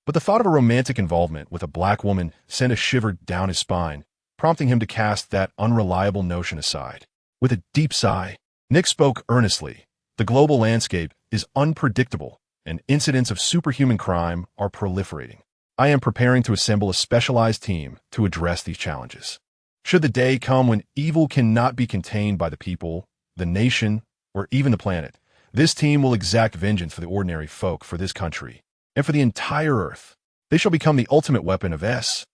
but the thought of a romantic involvement with a black woman sent a shiver down his spine, prompting him to cast that unreliable notion aside. With a deep sigh, Nick spoke earnestly. The global landscape is unpredictable, and incidents of superhuman crime are proliferating. I am preparing to assemble a specialized team to address these challenges. Should the day come when evil cannot be contained by the people, the nation, or even the planet, this team will exact vengeance for the ordinary folk, for this country, and for the entire Earth. They shall become the ultimate weapon of S.H.I.E.L.D.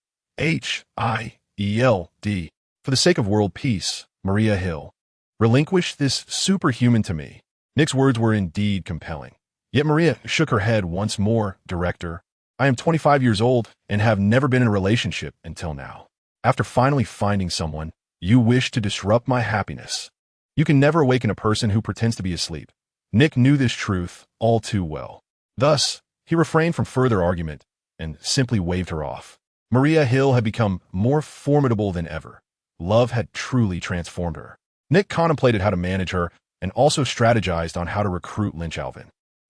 For the sake of world peace, Maria Hill, relinquish this superhuman to me. Nick's words were indeed compelling. Yet Maria shook her head once more. Director, I am 25 years old and have never been in a relationship until now. After finally finding someone, you wish to disrupt my happiness. You can never awaken a person who pretends to be asleep. Nick knew this truth all too well. Thus, he refrained from further argument and simply waved her off. Maria Hill had become more formidable than ever. Love had truly transformed her. Nick contemplated how to manage her and also strategized on how to recruit Lin Qi.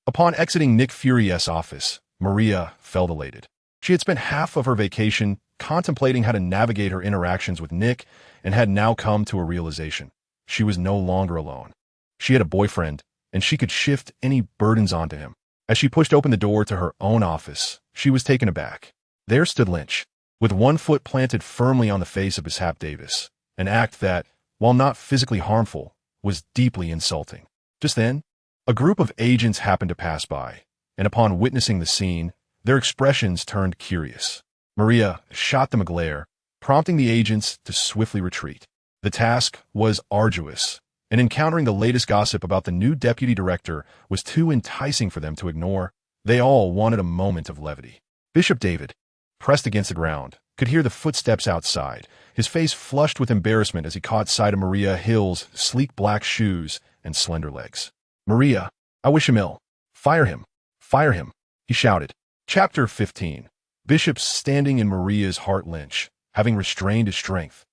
Upon exiting Nick Fury's office, Maria felt elated. She had spent half of her vacation contemplating how to navigate her interactions with Nick and had now come to a realization. She was no longer alone. She had a boyfriend, and she could shift any burdens onto him. As she pushed open the door to her own office, she was taken aback. There stood Lynch, with one foot planted firmly on the face of S.H.I.E.L.D. Davis, an act that, while not physically harmful, was deeply insulting. Just then, a group of agents happened to pass by, and upon witnessing the scene, their expressions turned curious. Maria shot them a glare, prompting the agents to swiftly retreat. The task was arduous, and encountering the latest gossip about the new deputy director was too enticing for them to ignore. They all wanted a moment of levity. Bishop David, pressed against the ground, could hear the footsteps outside, his face flushed with embarrassment as he caught sight of Maria Hill's sleek black shoes and slender legs. "Maria, I wish him ill. Fire him. Fire him," he shouted. Chapter 15. Bishop, standing in Maria's heart. Lynch, having restrained his strength,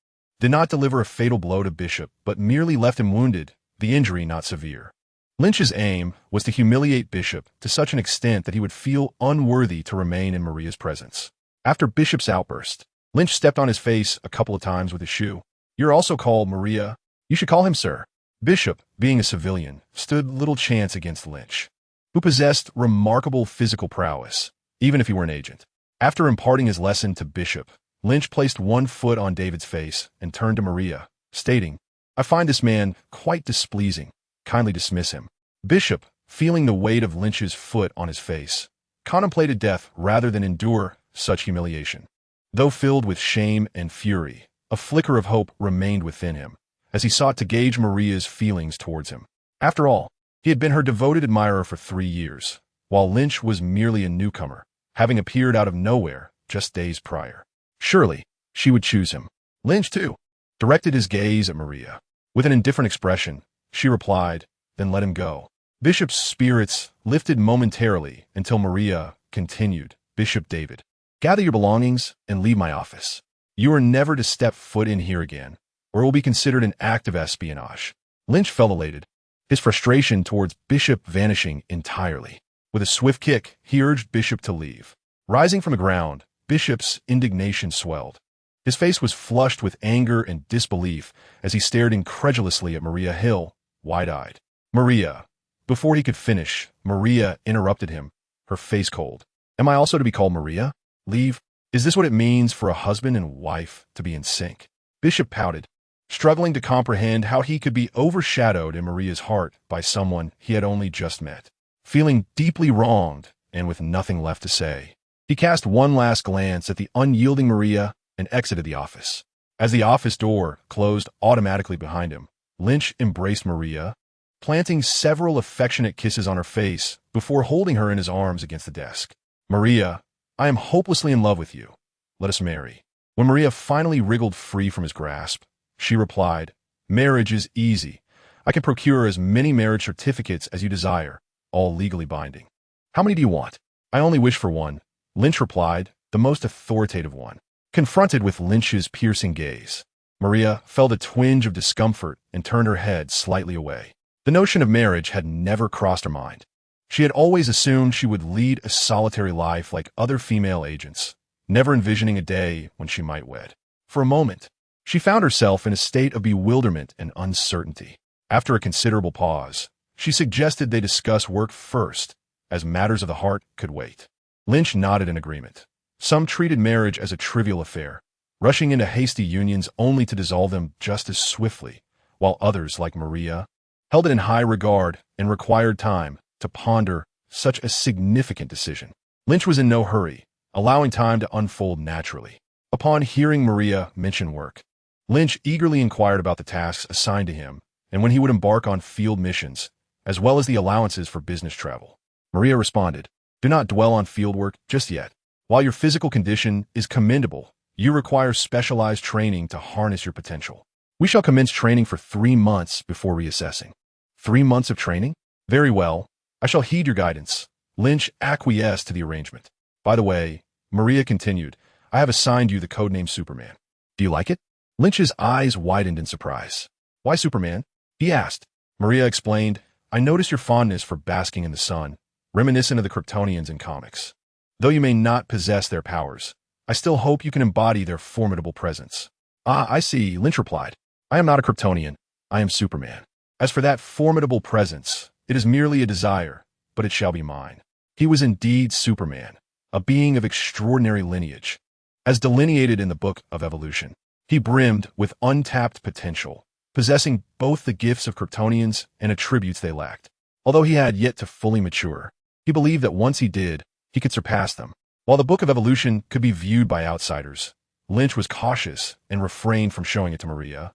did not deliver a fatal blow to Bishop, but merely left him wounded, the injury not severe. Lynch's aim was to humiliate Bishop to such an extent that he would feel unworthy to remain in Maria's presence. After Bishop's outburst, Lynch stepped on his face a couple of times with his shoe. "You're also called Maria." "You should call him sir." Bishop, being a civilian, stood little chance against Lynch, who possessed remarkable physical prowess, even if he were an agent. After imparting his lesson to Bishop, Lynch placed one foot on David's face and turned to Maria, stating, "I find this man quite displeasing. Kindly dismiss him." Bishop, feeling the weight of Lynch's foot on his face, contemplated death rather than endure such humiliation. Though filled with shame and fury, a flicker of hope remained within him as he sought to gauge Maria's feelings towards him. After all, he had been her devoted admirer for 3 years, while Lynch was merely a newcomer, having appeared out of nowhere just days prior. Surely, she would choose him. Lynch, too, directed his gaze at Maria. With an indifferent expression, she replied, then let him go. Bishop's spirits lifted momentarily until Maria continued, "Bishop David, gather your belongings and leave my office. You are never to step foot in here again, or it will be considered an act of espionage." Lynch felt elated, his frustration towards Bishop vanishing entirely. With a swift kick, he urged Bishop to leave. Rising from the ground, Bishop's indignation swelled. His face was flushed with anger and disbelief as he stared incredulously at Maria Hill, wide-eyed. "Maria." Before he could finish, Maria interrupted him, her face cold. "Am I also to be called Maria? Leave? Is this what it means for a husband and wife to be in sync?" Bishop pouted, struggling to comprehend how he could be overshadowed in Maria's heart by someone he had only just met. Feeling deeply wronged and with nothing left to say, he cast one last glance at the unyielding Maria and exited the office. As the office door closed automatically behind him, Lynch embraced Maria, planting several affectionate kisses on her face before holding her in his arms against the desk. "Maria, I am hopelessly in love with you. Let us marry." When Maria finally wriggled free from his grasp, she replied, "Marriage is easy. I can procure as many marriage certificates as you desire, all legally binding." "How many do you want?" "I only wish for one," Lynch replied, "the most authoritative one." Confronted with Lynch's piercing gaze, Maria felt a twinge of discomfort and turned her head slightly away. The notion of marriage had never crossed her mind. She had always assumed she would lead a solitary life like other female agents, never envisioning a day when she might wed. For a moment, she found herself in a state of bewilderment and uncertainty. After a considerable pause, she suggested they discuss work first, as matters of the heart could wait. Lynch nodded in agreement. Some treated marriage as a trivial affair, rushing into hasty unions only to dissolve them just as swiftly, while others, like Maria, held it in high regard and required time to ponder such a significant decision. Lynch was in no hurry, allowing time to unfold naturally. Upon hearing Maria mention work, Lynch eagerly inquired about the tasks assigned to him and when he would embark on field missions, as well as the allowances for business travel. Maria responded, "Do not dwell on field work just yet. While your physical condition is commendable, you require specialized training to harness your potential. We shall commence training for 3 months before reassessing." 3 months of training? Very well. I shall heed your guidance. Lynch acquiesced to the arrangement. "By the way," Maria continued, "I have assigned you the codename Superman. Do you like it?" Lynch's eyes widened in surprise. "Why Superman?" he asked. Maria explained, "I notice your fondness for basking in the sun, reminiscent of the Kryptonians in comics. Though you may not possess their powers, I still hope you can embody their formidable presence. Ah, I see, Lynch replied. I am not a Kryptonian. I am Superman. As for that formidable presence, it is merely a desire, but it shall be mine. He was indeed Superman, a being of extraordinary lineage. As delineated in the Book of Evolution, he brimmed with untapped potential, possessing both the gifts of Kryptonians and attributes they lacked. Although he had yet to fully mature, he believed that once he did, he could surpass them. While the Book of Evolution could be viewed by outsiders, Lynch was cautious and refrained from showing it to Maria,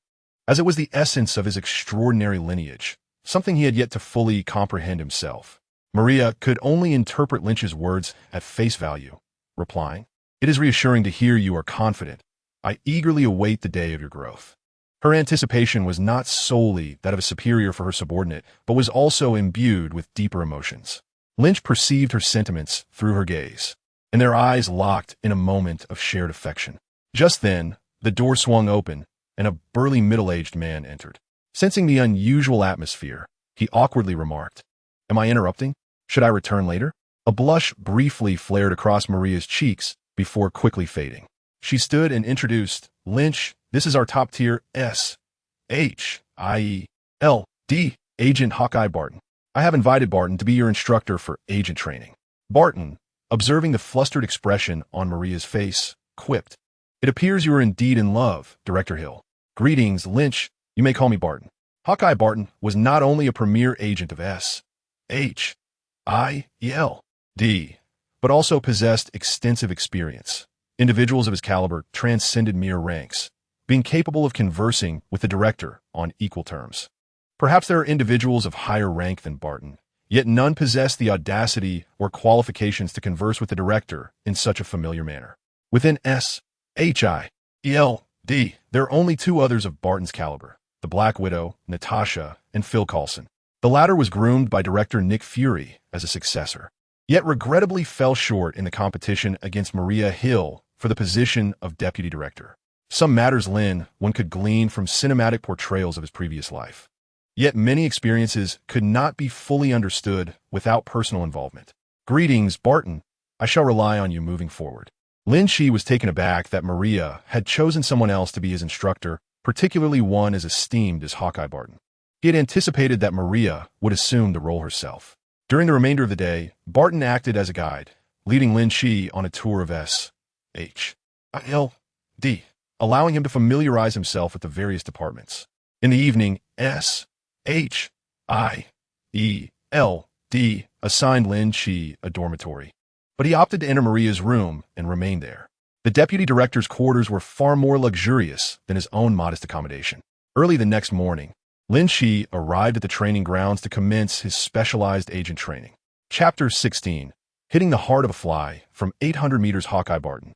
as it was the essence of his extraordinary lineage, something he had yet to fully comprehend himself. Maria could only interpret Lynch's words at face value, replying, "It is reassuring to hear you are confident. I eagerly await the day of your growth." Her anticipation was not solely that of a superior for her subordinate, but was also imbued with deeper emotions. Lynch perceived her sentiments through her gaze, and their eyes locked in a moment of shared affection. Just then, the door swung open, and a burly middle-aged man entered. Sensing the unusual atmosphere, he awkwardly remarked, "Am I interrupting? Should I return later?" A blush briefly flared across Maria's cheeks before quickly fading. She stood and introduced, "Lynch, this is our top-tier S.H.I.E.L.D. agent Hawkeye Barton. I have invited Barton to be your instructor for agent training." Barton, observing the flustered expression on Maria's face, quipped, "It appears you are indeed in love, Director Hill." "Greetings, Lynch. You may call me Barton." Hawkeye Barton was not only a premier agent of S.H.I.E.L.D., but also possessed extensive experience. Individuals of his caliber transcended mere ranks, being capable of conversing with the director on equal terms. Perhaps there are individuals of higher rank than Barton, yet none possess the audacity or qualifications to converse with the director in such a familiar manner. Within S.H.I.E.L.D., there are only two others of Barton's caliber, the Black Widow, Natasha, and Phil Coulson. The latter was groomed by director Nick Fury as a successor, yet regrettably fell short in the competition against Maria Hill for the position of deputy director. Some matters one could glean from cinematic portrayals of his previous life. Yet many experiences could not be fully understood without personal involvement. "Greetings, Barton. I shall rely on you moving forward." Lin Qi was taken aback that Maria had chosen someone else to be his instructor, particularly one as esteemed as Hawkeye Barton. He had anticipated that Maria would assume the role herself. During the remainder of the day, Barton acted as a guide, leading Lin Qi on a tour of S.H.I.E.L.D., allowing him to familiarize himself with the various departments. In the evening, S.H.I.E.L.D. assigned Lin Qi a dormitory, but he opted to enter Maria's room and remain there. The deputy director's quarters were far more luxurious than his own modest accommodation. Early the next morning, Lin Qi arrived at the training grounds to commence his specialized agent training. Chapter 16, Hitting the Heart of a Fly, from 800 meters. Hawkeye Barton,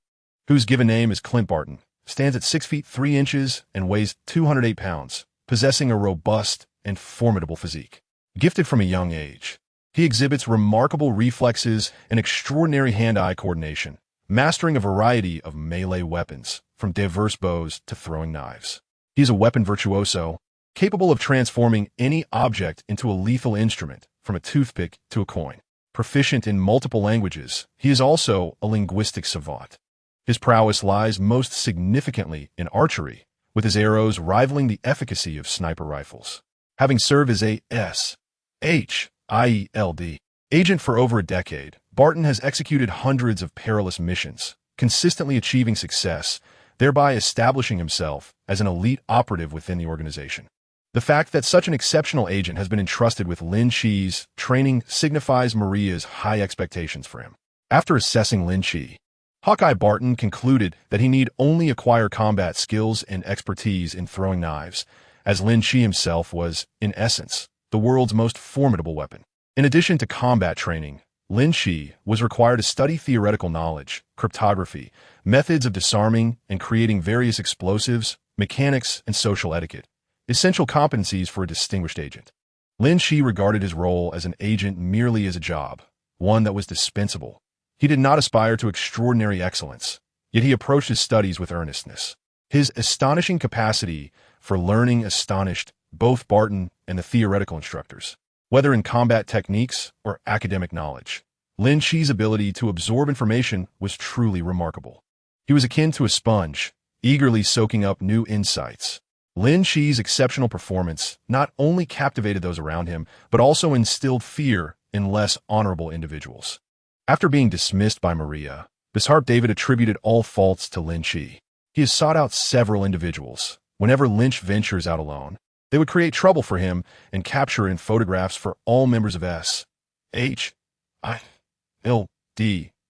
whose given name is Clint Barton, stands at 6 feet 3 inches and weighs 208 pounds, possessing a robust and formidable physique. Gifted from a young age, he exhibits remarkable reflexes and extraordinary hand-eye coordination, mastering a variety of melee weapons, from diverse bows to throwing knives. He is a weapon virtuoso, capable of transforming any object into a lethal instrument, from a toothpick to a coin. Proficient in multiple languages, he is also a linguistic savant. His prowess lies most significantly in archery, with his arrows rivaling the efficacy of sniper rifles. Having served as a S.H.I.E.L.D. agent for over a decade, Barton has executed hundreds of perilous missions, consistently achieving success, thereby establishing himself as an elite operative within the organization. The fact that such an exceptional agent has been entrusted with Lin Qi's training signifies Maria's high expectations for him. After assessing Lin Qi, Hawkeye Barton concluded that he need only acquire combat skills and expertise in throwing knives, as Lin Qi himself was, in essence, the world's most formidable weapon. In addition to combat training, Lin Qi was required to study theoretical knowledge, cryptography, methods of disarming and creating various explosives, mechanics, and social etiquette, essential competencies for a distinguished agent. Lin Qi regarded his role as an agent merely as a job, one that was dispensable. He did not aspire to extraordinary excellence, yet he approached his studies with earnestness. His astonishing capacity for learning astonished both Barton and the theoretical instructors. Whether in combat techniques or academic knowledge, Lin Qi's ability to absorb information was truly remarkable. He was akin to a sponge, eagerly soaking up new insights. Lin Qi's exceptional performance not only captivated those around him, but also instilled fear in less honorable individuals. After being dismissed by Maria, S.H.I.E.L.D. attributed all faults to Lin Qi. He has sought out several individuals. Whenever Lynch ventures out alone, they would create trouble for him and capture in photographs for all members of S.H.I.E.L.D.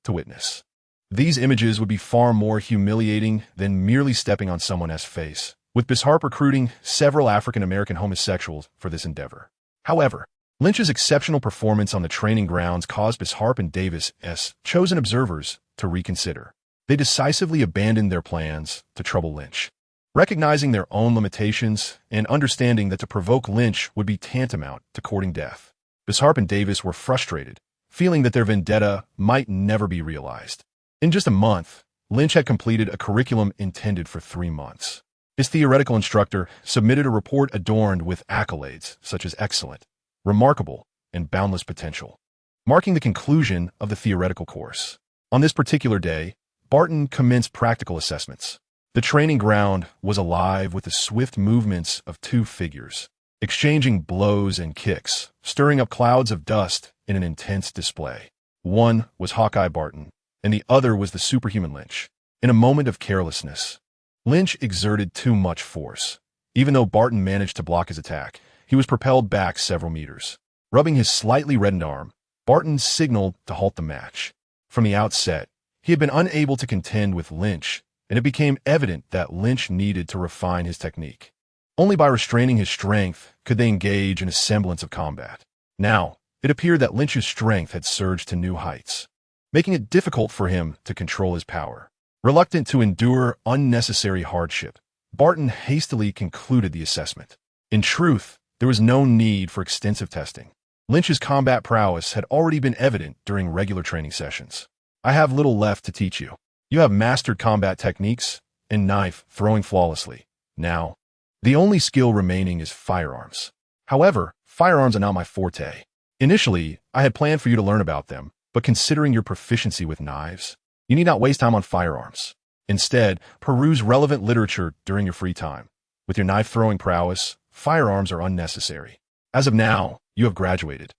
to witness. These images would be far more humiliating than merely stepping on someone's face, with S.H.I.E.L.D. recruiting several African-American homosexuals for this endeavor. However, Lynch's exceptional performance on the training grounds caused S.H.I.E.L.D. and Davis's chosen observers to reconsider. They decisively abandoned their plans to trouble Lynch. Recognizing their own limitations and understanding that to provoke Lynch would be tantamount to courting death, S.H.I.E.L.D. and Davis were frustrated, feeling that their vendetta might never be realized. In just a month, Lynch had completed a curriculum intended for 3 months. His theoretical instructor submitted a report adorned with accolades such as excellent, remarkable, and boundless potential, marking the conclusion of the theoretical course. On this particular day, Barton commenced practical assessments. The training ground was alive with the swift movements of 2 figures, exchanging blows and kicks, stirring up clouds of dust in an intense display. One was Hawkeye Barton, and the other was the superhuman Lynch. In a moment of carelessness, Lynch exerted too much force. Even though Barton managed to block his attack, he was propelled back several meters. Rubbing his slightly reddened arm, Barton signaled to halt the match. From the outset, he had been unable to contend with Lynch, and it became evident that Lynch needed to refine his technique. Only by restraining his strength could they engage in a semblance of combat. Now, it appeared that Lynch's strength had surged to new heights, making it difficult for him to control his power. Reluctant to endure unnecessary hardship, Barton hastily concluded the assessment. In truth, there was no need for extensive testing. Lynch's combat prowess had already been evident during regular training sessions. I have little left to teach you. You have mastered combat techniques and knife throwing flawlessly. Now, the only skill remaining is firearms. However, firearms are not my forte. Initially, I had planned for you to learn about them, but considering your proficiency with knives, you need not waste time on firearms. Instead, peruse relevant literature during your free time. With your knife-throwing prowess, firearms are unnecessary. As of now, you have graduated.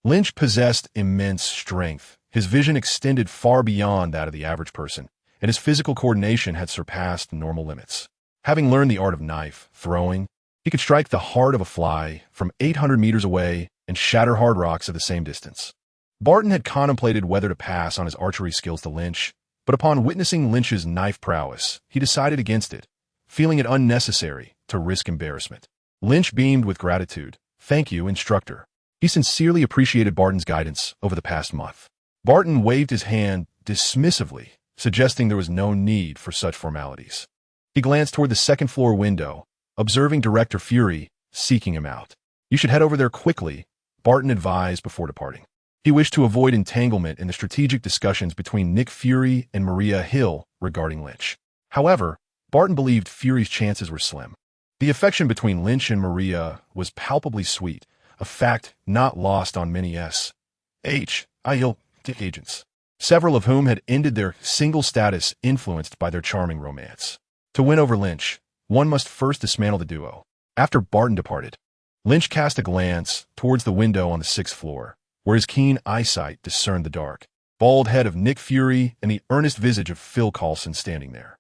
Lynch possessed immense strength. His vision extended far beyond that of the average person, and his physical coordination had surpassed normal limits. Having learned the art of knife throwing, he could strike the heart of a fly from 800 meters away and shatter hard rocks at the same distance. Barton had contemplated whether to pass on his archery skills to Lynch, but upon witnessing Lynch's knife prowess, he decided against it, feeling it unnecessary to risk embarrassment. Lynch beamed with gratitude. "Thank you, instructor." He sincerely appreciated Barton's guidance over the past month. Barton waved his hand dismissively, suggesting there was no need for such formalities. He glanced toward the second-floor window, observing Director Fury seeking him out. "You should head over there quickly," Barton advised before departing. He wished to avoid entanglement in the strategic discussions between Nick Fury and Maria Hill regarding Lynch. However, Barton believed Fury's chances were slim. The affection between Lynch and Maria was palpably sweet, a fact not lost on many S.H.I.E.L.D. agents, several of whom had ended their single status influenced by their charming romance. To win over Lynch, one must first dismantle the duo. After Barton departed, Lynch cast a glance towards the window on the 6th floor, where his keen eyesight discerned the dark, bald head of Nick Fury and the earnest visage of Phil Coulson standing there.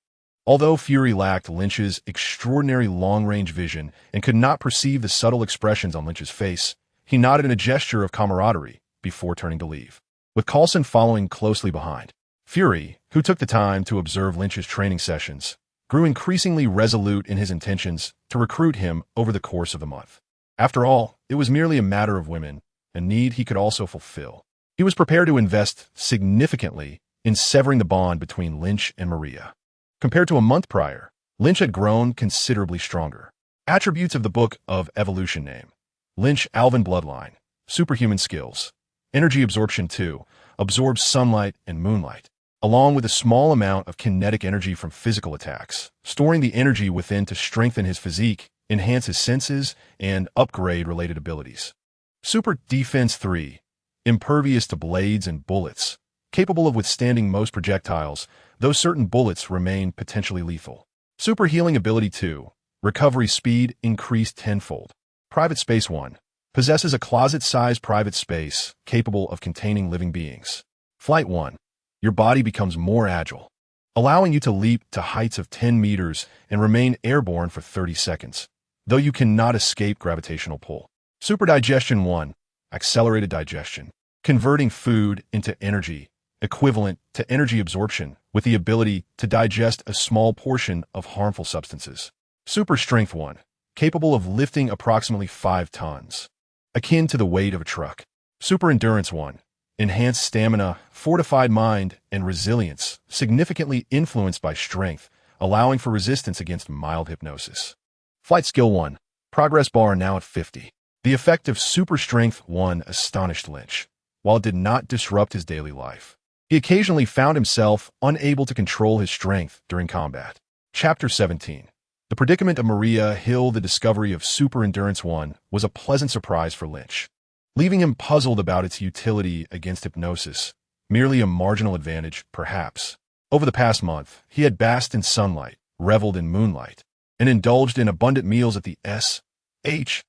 Although Fury lacked Lynch's extraordinary long-range vision and could not perceive the subtle expressions on Lynch's face, he nodded in a gesture of camaraderie before turning to leave. With Coulson following closely behind, Fury, who took the time to observe Lynch's training sessions, grew increasingly resolute in his intentions to recruit him over the course of the month. After all, it was merely a matter of women, a need he could also fulfill. He was prepared to invest significantly in severing the bond between Lynch and Maria. Compared to a month prior, Lynch had grown considerably stronger. Attributes of the Book of Evolution name: Lynch Alvin bloodline, superhuman skills, energy absorption 2, absorbs sunlight and moonlight, along with a small amount of kinetic energy from physical attacks, storing the energy within to strengthen his physique, enhance his senses, and upgrade related abilities. Super defense 3, impervious to blades and bullets, capable of withstanding most projectiles, though certain bullets remain potentially lethal. Super healing ability 2. Recovery speed increased tenfold. Private Space 1. Possesses a closet-sized private space capable of containing living beings. Flight 1. Your body becomes more agile, allowing you to leap to heights of 10 meters and remain airborne for 30 seconds, though you cannot escape gravitational pull. Super Digestion 1. Accelerated digestion, converting food into energy, equivalent to energy absorption, with the ability to digest a small portion of harmful substances. Super Strength 1. Capable of lifting approximately 5 tons, akin to the weight of a truck. Super Endurance 1. Enhanced stamina, fortified mind, and resilience, significantly influenced by strength, allowing for resistance against mild hypnosis. Flight Skill 1. Progress bar now at 50. The effect of Super Strength 1 astonished Lynch, while it did not disrupt his daily life. He occasionally found himself unable to control his strength during combat. Chapter 17. The predicament of Maria Hill. The discovery of Super Endurance 1 was a pleasant surprise for Lynch, leaving him puzzled about its utility against hypnosis, merely a marginal advantage, perhaps. Over the past month, he had basked in sunlight, reveled in moonlight, and indulged in abundant meals at the S.H.I.E.L.D.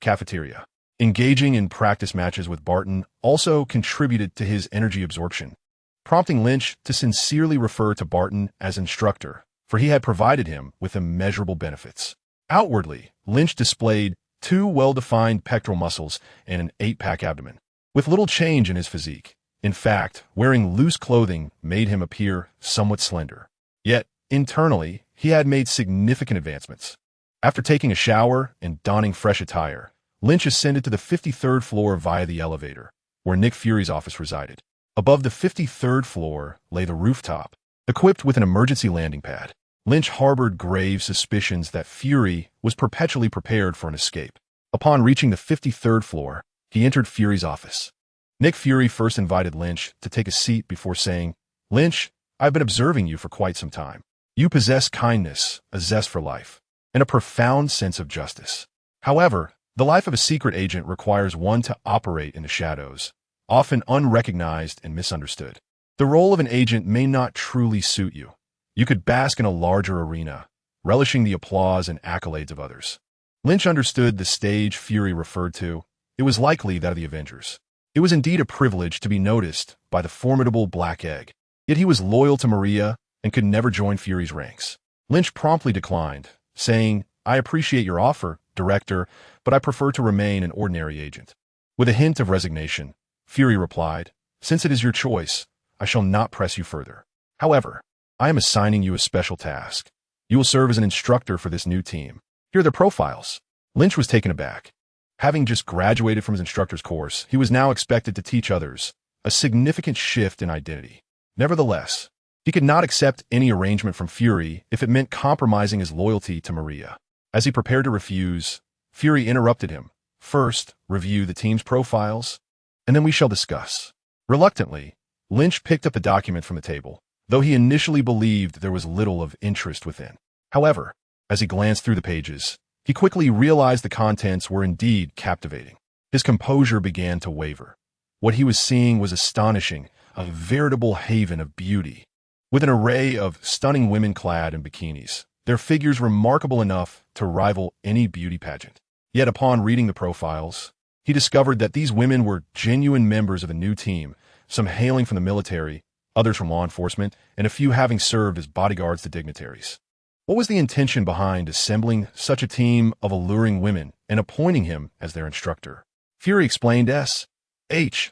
cafeteria. Engaging in practice matches with Barton also contributed to his energy absorption, prompting Lynch to sincerely refer to Barton as instructor, for he had provided him with immeasurable benefits. Outwardly, Lynch displayed 2 well-defined pectoral muscles and an 8-pack abdomen, with little change in his physique. In fact, wearing loose clothing made him appear somewhat slender. Yet, internally, he had made significant advancements. After taking a shower and donning fresh attire, Lynch ascended to the 53rd floor via the elevator, where Nick Fury's office resided. Above the 53rd floor lay the rooftop, equipped with an emergency landing pad. Lynch harbored grave suspicions that Fury was perpetually prepared for an escape. Upon reaching the 53rd floor, he entered Fury's office. Nick Fury first invited Lynch to take a seat before saying, "Lynch, I've been observing you for quite some time. You possess kindness, a zest for life, and a profound sense of justice. However, the life of a secret agent requires one to operate in the shadows, often unrecognized and misunderstood. The role of an agent may not truly suit you. You could bask in a larger arena, relishing the applause and accolades of others." Lynch understood the stage Fury referred to. It was likely that of the Avengers. It was indeed a privilege to be noticed by the formidable Black Egg. Yet he was loyal to Maria and could never join Fury's ranks. Lynch promptly declined, saying, "I appreciate your offer, Director, but I prefer to remain an ordinary agent." With a hint of resignation, Fury replied, "Since it is your choice, I shall not press you further. However, I am assigning you a special task. You will serve as an instructor for this new team. Here are their profiles." Lynch was taken aback. Having just graduated from his instructor's course, he was now expected to teach others, a significant shift in identity. Nevertheless, he could not accept any arrangement from Fury if it meant compromising his loyalty to Maria. As he prepared to refuse, Fury interrupted him. "First, review the team's profiles, and then we shall discuss." Reluctantly, Lynch picked up the document from the table, though he initially believed there was little of interest within. However, as he glanced through the pages, he quickly realized the contents were indeed captivating. His composure began to waver. What he was seeing was astonishing, a veritable haven of beauty, with an array of stunning women clad in bikinis, their figures remarkable enough to rival any beauty pageant. Yet upon reading the profiles, he discovered that these women were genuine members of a new team, some hailing from the military, others from law enforcement, and a few having served as bodyguards to dignitaries. What was the intention behind assembling such a team of alluring women and appointing him as their instructor? Fury explained S.H.I.E.L.D.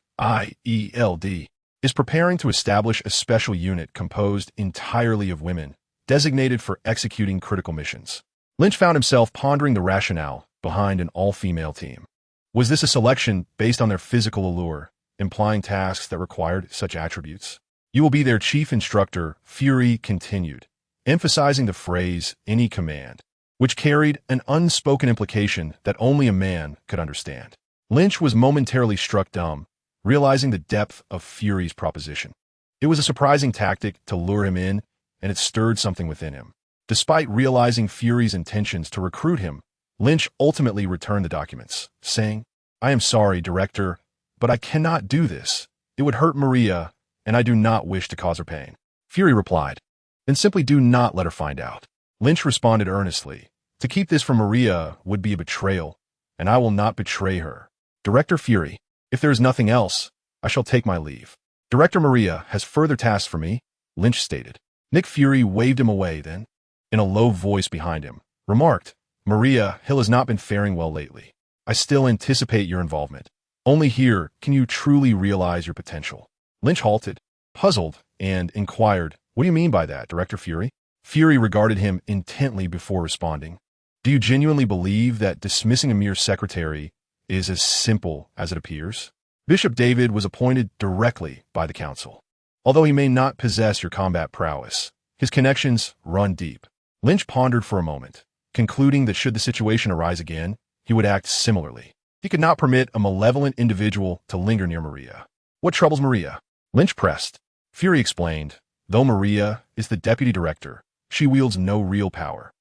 is preparing to establish a special unit composed entirely of women, designated for executing critical missions. Lynch found himself pondering the rationale behind an all-female team. Was this a selection based on their physical allure, implying tasks that required such attributes? "You will be their chief instructor," Fury continued, emphasizing the phrase, "any command," which carried an unspoken implication that only a man could understand. Lynch was momentarily struck dumb, realizing the depth of Fury's proposition. It was a surprising tactic to lure him in, and it stirred something within him. Despite realizing Fury's intentions to recruit him, Lynch ultimately returned the documents, saying, I am sorry, Director, but I cannot do this. It would hurt Maria, and I do not wish to cause her pain. Fury replied, then simply do not let her find out. Lynch responded earnestly, to keep this from Maria would be a betrayal, and I will not betray her. Director Fury, if there is nothing else, I shall take my leave. Director Maria has further tasks for me, Lynch stated. Nick Fury waved him away then, in a low voice behind him, remarked, Maria, Hill has not been faring well lately. I still anticipate your involvement. Only here can you truly realize your potential. Lynch halted, puzzled, and inquired, what do you mean by that, Director Fury? Fury regarded him intently before responding. Do you genuinely believe that dismissing a mere secretary is as simple as it appears? Bishop David was appointed directly by the council. Although he may not possess your combat prowess, his connections run deep. Lynch pondered for a moment, concluding that should the situation arise again, he would act similarly. He could not permit a malevolent individual to linger near Maria. What troubles Maria? Lynch pressed. Fury explained, though Maria is the deputy director, she wields no real power.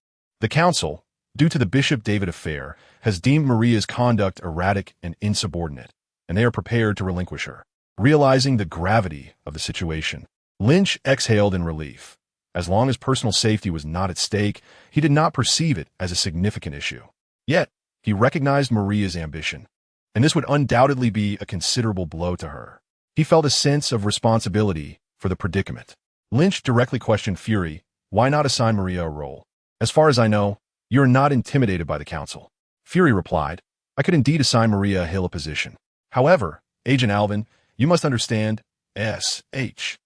The council, due to the Bishop David affair, has deemed Maria's conduct erratic and insubordinate, and they are prepared to relinquish her. Realizing the gravity of the situation, Lynch exhaled in relief. As long as personal safety was not at stake, he did not perceive it as a significant issue. Yet, he recognized Maria's ambition, and this would undoubtedly be a considerable blow to her. He felt a sense of responsibility for the predicament. Lynch directly questioned Fury, why not assign Maria a role? As far as I know, you are not intimidated by the council. Fury replied, I could indeed assign Maria Hill a position. However, Agent Alvin, you must understand, S.H.I.E.L.D.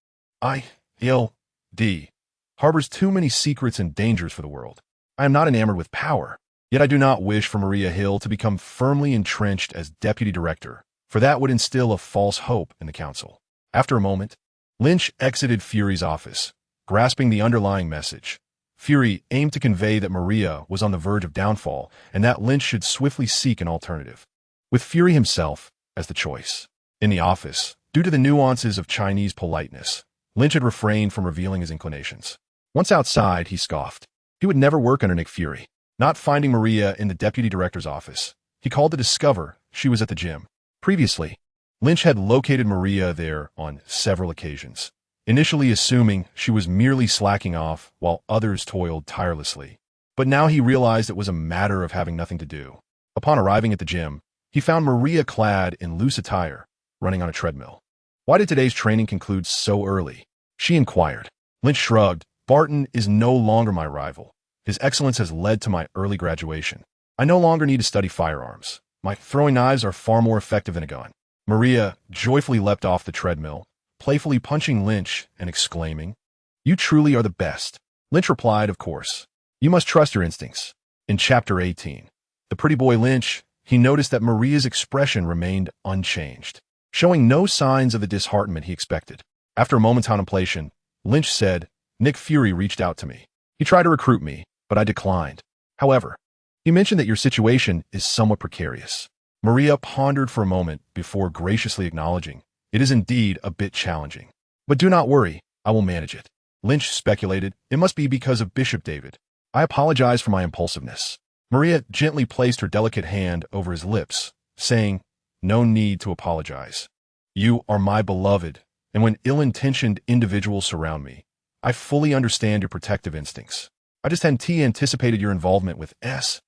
harbors too many secrets and dangers for the world. I am not enamored with power, yet I do not wish for Maria Hill to become firmly entrenched as deputy director, for that would instill a false hope in the council. After a moment, Lynch exited Fury's office, grasping the underlying message. Fury aimed to convey that Maria was on the verge of downfall and that Lynch should swiftly seek an alternative, with Fury himself as the choice. In the office, due to the nuances of Chinese politeness, Lynch had refrained from revealing his inclinations. Once outside, he scoffed. He would never work under Nick Fury. Not finding Maria in the deputy director's office, he called to discover she was at the gym. Previously, Lynch had located Maria there on several occasions, initially assuming she was merely slacking off while others toiled tirelessly. But now he realized it was a matter of having nothing to do. Upon arriving at the gym, he found Maria clad in loose attire, running on a treadmill. Why did today's training conclude so early? She inquired. Lynch shrugged. Barton is no longer my rival. His excellence has led to my early graduation. I no longer need to study firearms. My throwing knives are far more effective than a gun. Maria joyfully leapt off the treadmill, playfully punching Lynch and exclaiming, You truly are the best. Lynch replied, Of course. You must trust your instincts. In Chapter 18, the pretty boy Lynch, he noticed that Maria's expression remained unchanged, showing no signs of the disheartenment he expected. After a moment's contemplation, Lynch said, Nick Fury reached out to me. He tried to recruit me, but I declined. However, he mentioned that your situation is somewhat precarious. Maria pondered for a moment before graciously acknowledging, It is indeed a bit challenging. But do not worry, I will manage it. Lynch speculated, It must be because of Bishop David. I apologize for my impulsiveness. Maria gently placed her delicate hand over his lips, saying, No need to apologize. You are my beloved, and when ill-intentioned individuals surround me, I fully understand your protective instincts. I just hadn't anticipated your involvement with S.H.I.E.L.D.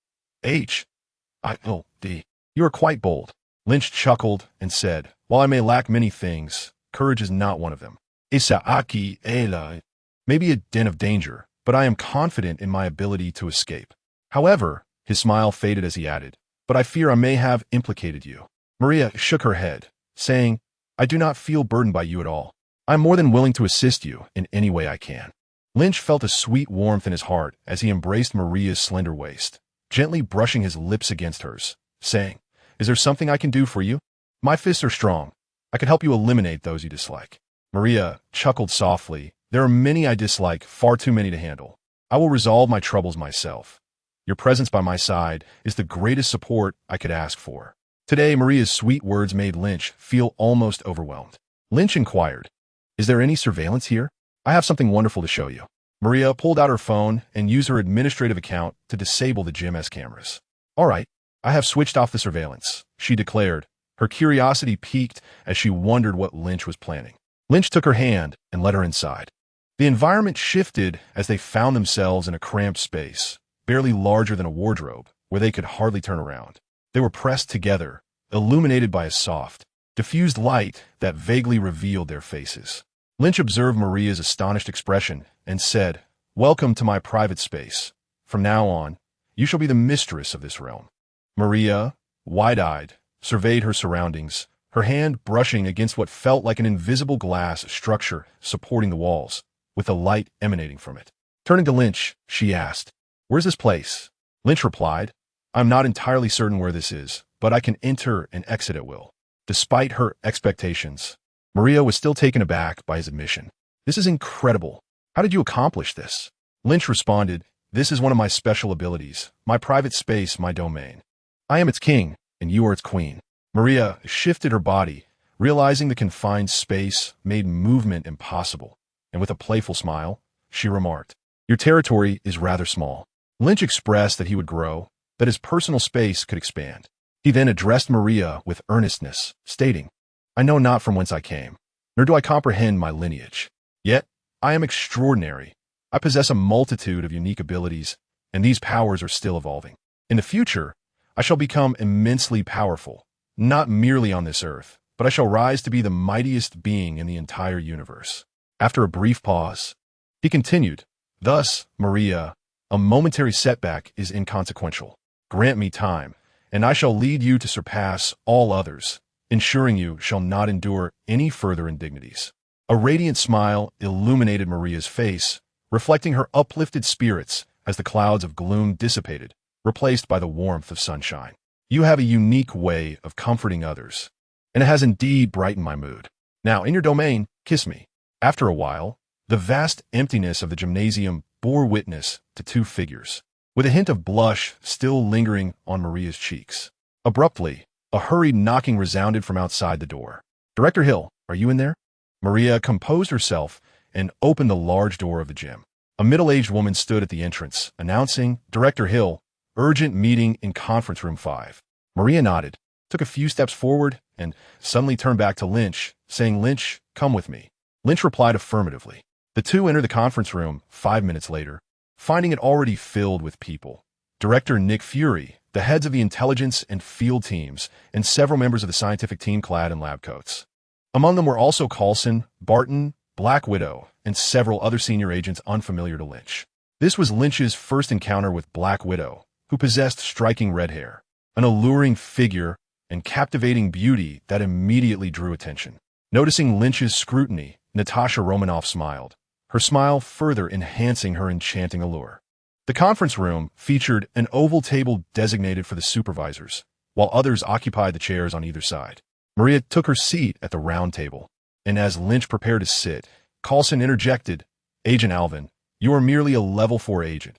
You are quite bold. Lynch chuckled and said, While I may lack many things, courage is not one of them. S.H.I.E.L.D. may be a den of danger, but I am confident in my ability to escape. However, his smile faded as he added, But I fear I may have implicated you. Maria shook her head, saying, I do not feel burdened by you at all. I am more than willing to assist you in any way I can. Lynch felt a sweet warmth in his heart as he embraced Maria's slender waist, gently brushing his lips against hers, saying, Is there something I can do for you? My fists are strong. I could help you eliminate those you dislike. Maria chuckled softly. There are many I dislike, far too many to handle. I will resolve my troubles myself. Your presence by my side is the greatest support I could ask for. Today, Maria's sweet words made Lynch feel almost overwhelmed. Lynch inquired, Is there any surveillance here? I have something wonderful to show you. Maria pulled out her phone and used her administrative account to disable the gym's cameras. All right, I have switched off the surveillance, she declared. Her curiosity piqued as she wondered what Lynch was planning. Lynch took her hand and led her inside. The environment shifted as they found themselves in a cramped space, barely larger than a wardrobe, where they could hardly turn around. They were pressed together, illuminated by a soft, diffused light that vaguely revealed their faces. Lynch observed Maria's astonished expression and said, "Welcome to my private space. From now on, you shall be the mistress of this realm." Maria, wide-eyed, surveyed her surroundings, her hand brushing against what felt like an invisible glass structure supporting the walls, with the light emanating from it. Turning to Lynch, she asked, "Where's this place?" Lynch replied, "I'm not entirely certain where this is, but I can enter and exit at will." Despite her expectations, Maria was still taken aback by his admission. "This is incredible. How did you accomplish this?" Lynch responded, "This is one of my special abilities, my private space, my domain. I am its king, and you are its queen." Maria shifted her body, realizing the confined space made movement impossible, and with a playful smile, she remarked, "Your territory is rather small." Lynch expressed that he would grow, that his personal space could expand. He then addressed Maria with earnestness, stating, "I know not from whence I came, nor do I comprehend my lineage. Yet, I am extraordinary. I possess a multitude of unique abilities, and these powers are still evolving. In the future, I shall become immensely powerful, not merely on this earth, but I shall rise to be the mightiest being in the entire universe." After a brief pause, he continued, "Thus, Maria, a momentary setback is inconsequential. Grant me time, and I shall lead you to surpass all others, ensuring you shall not endure any further indignities." A radiant smile illuminated Maria's face, reflecting her uplifted spirits as the clouds of gloom dissipated, replaced by the warmth of sunshine. "You have a unique way of comforting others, and it has indeed brightened my mood. Now, in your domain, kiss me." After a while, the vast emptiness of the gymnasium bore witness to two figures, with a hint of blush still lingering on Maria's cheeks. Abruptly, a hurried knocking resounded from outside the door. "Director Hill, are you in there?" Maria composed herself and opened the large door of the gym. A middle-aged woman stood at the entrance, announcing, "Director Hill, urgent meeting in conference room 5. Maria nodded, took a few steps forward, and suddenly turned back to Lynch, saying, "Lynch, come with me." Lynch replied affirmatively. The two entered the conference room 5 minutes later, finding it already filled with people. Director Nick Fury, the heads of the intelligence and field teams, and several members of the scientific team clad in lab coats. Among them were also Coulson, Barton, Black Widow, and several other senior agents unfamiliar to Lynch. This was Lynch's first encounter with Black Widow, who possessed striking red hair, an alluring figure, and captivating beauty that immediately drew attention. Noticing Lynch's scrutiny, Natasha Romanoff smiled, her smile further enhancing her enchanting allure. The conference room featured an oval table designated for the supervisors, while others occupied the chairs on either side. Maria took her seat at the round table, and as Lynch prepared to sit, Coulson interjected, "Agent Alvin, you are merely a level 4 agent.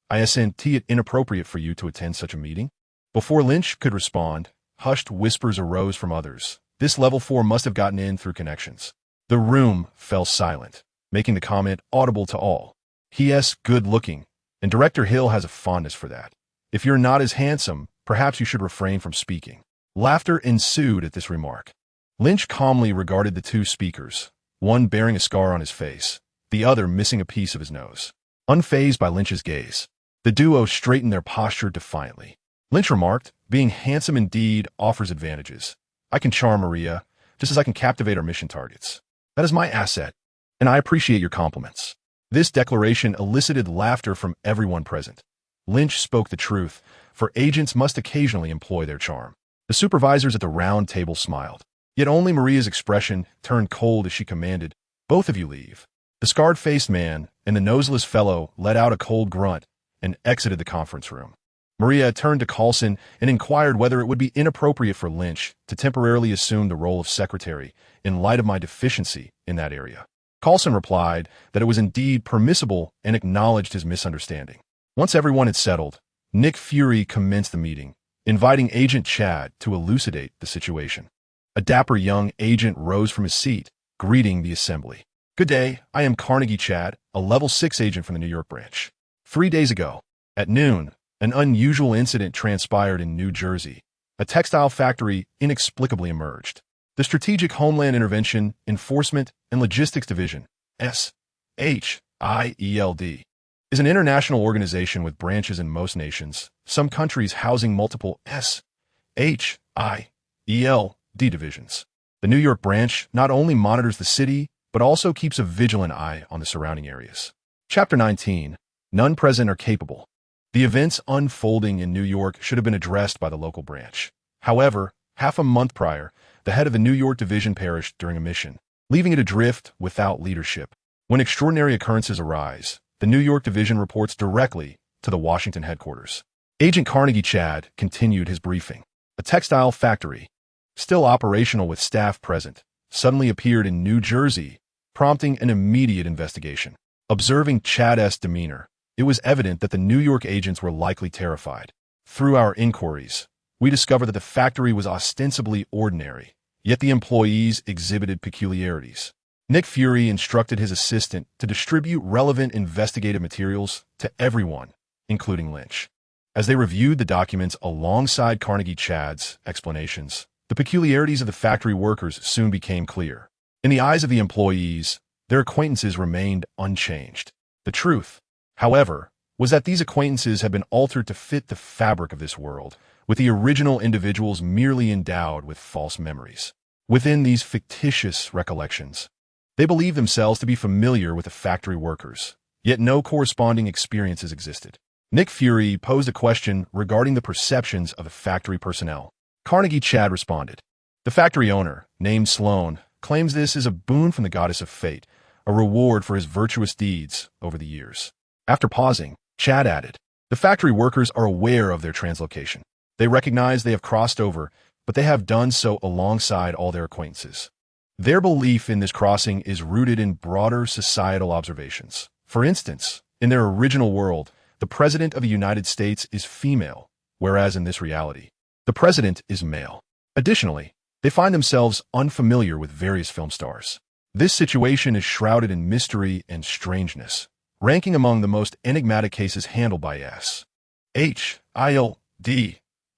I S.H.I.E.L.D. it inappropriate for you to attend such a meeting?" Before Lynch could respond, hushed whispers arose from others. This level 4 must have gotten in through connections. The room fell silent, making the comment audible to all. "He is good-looking, and Director Hill has a fondness for that. If you're not as handsome, perhaps you should refrain from speaking." Laughter ensued at this remark. Lynch calmly regarded the two speakers, one bearing a scar on his face, the other missing a piece of his nose. Unfazed by Lynch's gaze, the duo straightened their posture defiantly. Lynch remarked, "Being handsome indeed offers advantages. I can charm Maria, just as I can captivate our mission targets. That is my asset, and I appreciate your compliments." This declaration elicited laughter from everyone present. Lynch spoke the truth, for agents must occasionally employ their charm. The supervisors at the round table smiled. Yet only Maria's expression turned cold as she commanded, "Both of you leave." The scarred-faced man and the noseless fellow let out a cold grunt and exited the conference room. Maria turned to Coulson and inquired whether it would be inappropriate for Lynch to temporarily assume the role of secretary in light of my deficiency in that area. Coulson replied that it was indeed permissible and acknowledged his misunderstanding. Once everyone had settled, Nick Fury commenced the meeting, inviting Agent Chad to elucidate the situation. A dapper young agent rose from his seat, greeting the assembly. "Good day, I am Carnegie Chad, a level 6 agent from the New York branch. 3 days ago, at noon, An unusual incident transpired in New Jersey. A textile factory inexplicably emerged. The Strategic Homeland Intervention, Enforcement, and Logistics Division, S.H.I.E.L.D, is an international organization with branches in most nations, some countries housing multiple S.H.I.E.L.D divisions. The New York branch not only monitors the city, but also keeps a vigilant eye on the surrounding areas. Chapter 19. None present or capable. The events unfolding in New York should have been addressed by the local branch. However, half a month prior, the head of the New York division perished during a mission, leaving it adrift without leadership. When extraordinary occurrences arise, the New York division reports directly to the Washington headquarters. Agent Carnegie Chad continued his briefing. A textile factory, still operational with staff present, suddenly appeared in New Jersey, prompting an immediate investigation. Observing Chad's demeanor, it was evident that the New York agents were likely terrified. Through our inquiries, we discovered that the factory was ostensibly ordinary, yet the employees exhibited peculiarities. Nick Fury instructed his assistant to distribute relevant investigative materials to everyone, including Lynch. As they reviewed the documents alongside Carnegie Chad's explanations, the peculiarities of the factory workers soon became clear. In the eyes of the employees, their acquaintances remained unchanged. The truth, however, was that these acquaintances had been altered to fit the fabric of this world, with the original individuals merely endowed with false memories. Within these fictitious recollections, they believed themselves to be familiar with the factory workers, yet no corresponding experiences existed. Nick Fury posed a question regarding the perceptions of the factory personnel. Carnegie Chad responded. The factory owner, named Sloan, claims this is a boon from the goddess of fate, a reward for his virtuous deeds over the years. After pausing, Chad added, the factory workers are aware of their translocation. They recognize they have crossed over, but they have done so alongside all their acquaintances. Their belief in this crossing is rooted in broader societal observations. For instance, in their original world, the President of the United States is female, whereas in this reality, the President is male. Additionally, they find themselves unfamiliar with various film stars. This situation is shrouded in mystery and strangeness, ranking among the most enigmatic cases handled by S.H.I.E.L.D.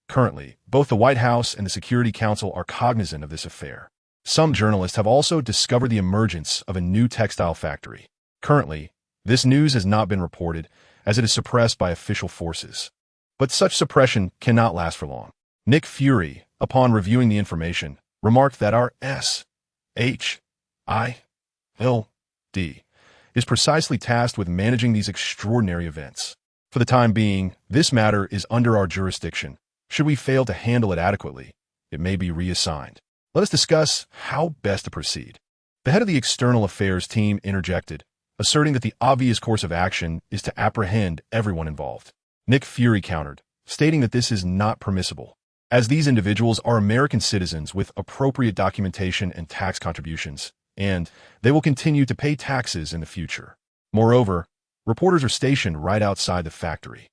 Currently, both the White House and the Security Council are cognizant of this affair. Some journalists have also discovered the emergence of a new textile factory. Currently, this news has not been reported, as it is suppressed by official forces. But such suppression cannot last for long. Nick Fury, upon reviewing the information, remarked that our S.H.I.E.L.D. is precisely tasked with managing these extraordinary events. For the time being, this matter is under our jurisdiction. Should we fail to handle it adequately, it may be reassigned. Let us discuss how best to proceed. The head of the External Affairs team interjected, asserting that the obvious course of action is to apprehend everyone involved. Nick Fury countered, stating that this is not permissible, as these individuals are American citizens with appropriate documentation and tax contributions, and they will continue to pay taxes in the future. Moreover, reporters are stationed right outside the factory.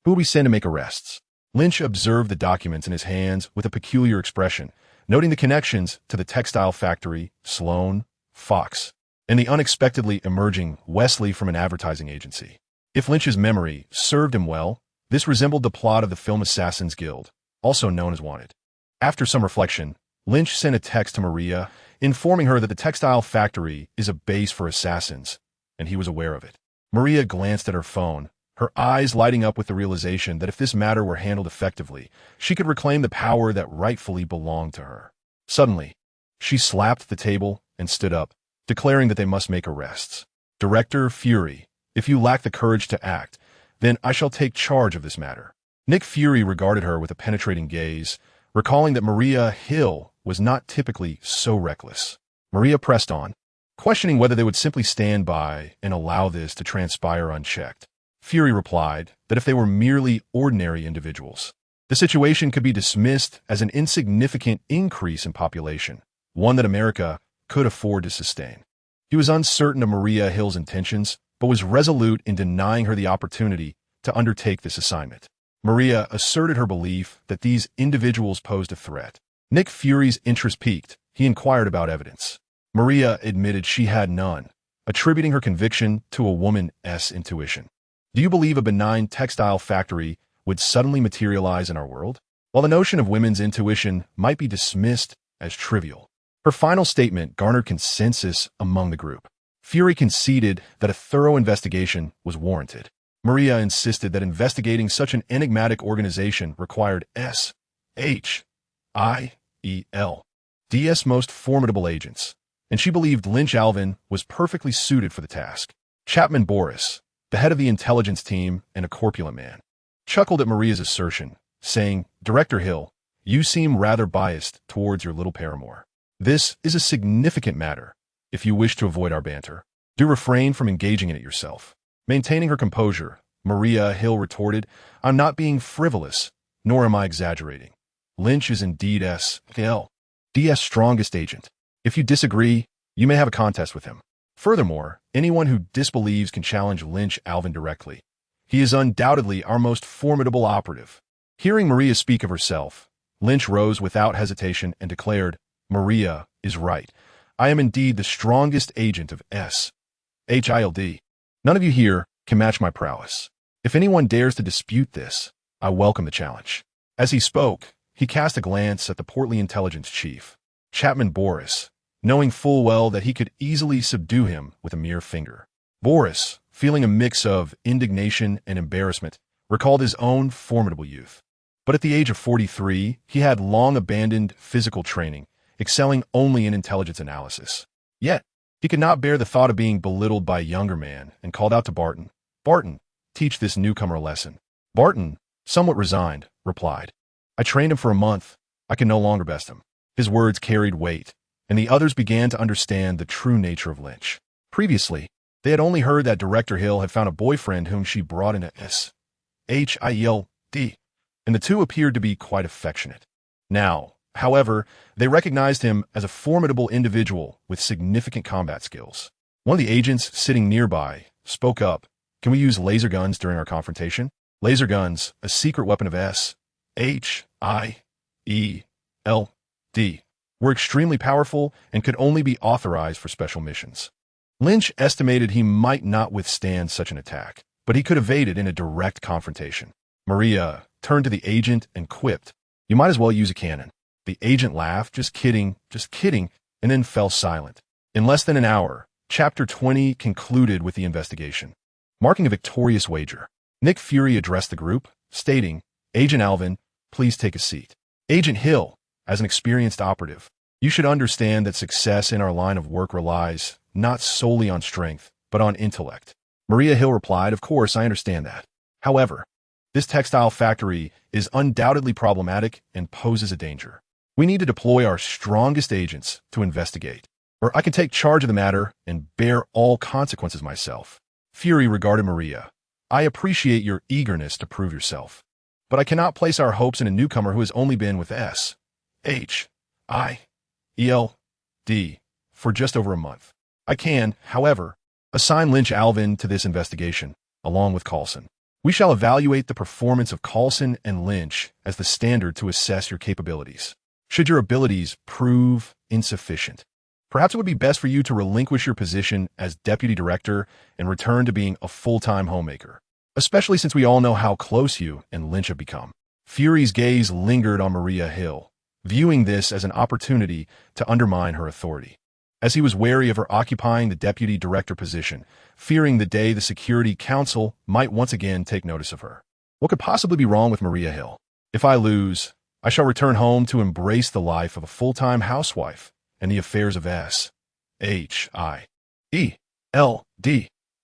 Who will we send to make arrests? Lynch observed the documents in his hands with a peculiar expression, noting the connections to the textile factory, Sloan, Fox, and the unexpectedly emerging Wesley from an advertising agency. If Lynch's memory served him well, this resembled the plot of the film Assassin's Guild, also known as Wanted. After some reflection, Lynch sent a text to Maria, informing her that the textile factory is a base for assassins, and he was aware of it. Maria glanced at her phone, her eyes lighting up with the realization that if this matter were handled effectively, she could reclaim the power that rightfully belonged to her. Suddenly, she slapped the table and stood up, declaring that they must make arrests. Director Fury, if you lack the courage to act, then I shall take charge of this matter. Nick Fury regarded her with a penetrating gaze, recalling that Maria Hill was not typically so reckless. Maria pressed on, questioning whether they would simply stand by and allow this to transpire unchecked. Fury replied that if they were merely ordinary individuals, the situation could be dismissed as an insignificant increase in population, one that America could afford to sustain. He was uncertain of Maria Hill's intentions, but was resolute in denying her the opportunity to undertake this assignment. Maria asserted her belief that these individuals posed a threat. Nick Fury's interest piqued. He inquired about evidence. Maria admitted she had none, attributing her conviction to a woman's intuition. Do you believe a benign textile factory would suddenly materialize in our world? While the notion of women's intuition might be dismissed as trivial, her final statement garnered consensus among the group. Fury conceded that a thorough investigation was warranted. Maria insisted that investigating such an enigmatic organization required S.H.I.E.L.D's most formidable agents, and she believed Lin Qi was perfectly suited for the task. Chapman Boris, the head of the intelligence team and a corpulent man, chuckled at Maria's assertion, saying, "Director Hill, you seem rather biased towards your little paramour. This is a significant matter. If you wish to avoid our banter, do refrain from engaging in it yourself." Maintaining her composure, Maria Hill retorted, "I'm not being frivolous, nor am I exaggerating. Lynch is indeed S.H.I.E.L.D's strongest agent. If you disagree, you may have a contest with him. Furthermore, anyone who disbelieves can challenge Lynch Alvin directly. He is undoubtedly our most formidable operative." Hearing Maria speak of herself, Lynch rose without hesitation and declared, "Maria is right. I am indeed the strongest agent of S.H.I.E.L.D. None of you here can match my prowess. If anyone dares to dispute this, I welcome the challenge." As he spoke, he cast a glance at the portly intelligence chief, Chapman Boris, knowing full well that he could easily subdue him with a mere finger. Boris, feeling a mix of indignation and embarrassment, recalled his own formidable youth. But at the age of 43, he had long abandoned physical training, excelling only in intelligence analysis. Yet, he could not bear the thought of being belittled by a younger man and called out to Barton, "Barton, teach this newcomer a lesson." Barton, somewhat resigned, replied, "I trained him for a month. I can no longer best him." His words carried weight, and the others began to understand the true nature of Lynch. Previously, they had only heard that Director Hill had found a boyfriend whom she brought into S.H.I.E.L.D, and the two appeared to be quite affectionate. Now, however, they recognized him as a formidable individual with significant combat skills. One of the agents sitting nearby spoke up, "Can we use laser guns during our confrontation?" Laser guns, a secret weapon of S.H.I.E.L.D, were extremely powerful and could only be authorized for special missions. Lynch estimated he might not withstand such an attack, but he could evade it in a direct confrontation. Maria turned to the agent and quipped, "You might as well use a cannon." The agent laughed, just kidding," and then fell silent. In less than an hour, Chapter 20 concluded with the investigation. Marking a victorious wager, Nick Fury addressed the group, stating, "Agent Alvin, please take a seat. Agent Hill, as an experienced operative, you should understand that success in our line of work relies not solely on strength, but on intellect." Maria Hill replied, "Of course, I understand that. However, this textile factory is undoubtedly problematic and poses a danger. We need to deploy our strongest agents to investigate, or I can take charge of the matter and bear all consequences myself." Fury regarded Maria. "I appreciate your eagerness to prove yourself, but I cannot place our hopes in a newcomer who has only been with S.H.I.E.L.D for just over a month. I can, however, assign Lynch Alvin to this investigation, along with Coulson. We shall evaluate the performance of Coulson and Lynch as the standard to assess your capabilities. Should your abilities prove insufficient, perhaps it would be best for you to relinquish your position as deputy director and return to being a full-time homemaker, especially since we all know how close you and Lynch have become." Fury's gaze lingered on Maria Hill, viewing this as an opportunity to undermine her authority. As he was wary of her occupying the deputy director position, fearing the day the Security Council might once again take notice of her. What could possibly be wrong with Maria Hill? If I lose, I shall return home to embrace the life of a full-time housewife, and the affairs of S.H.I.E.L.D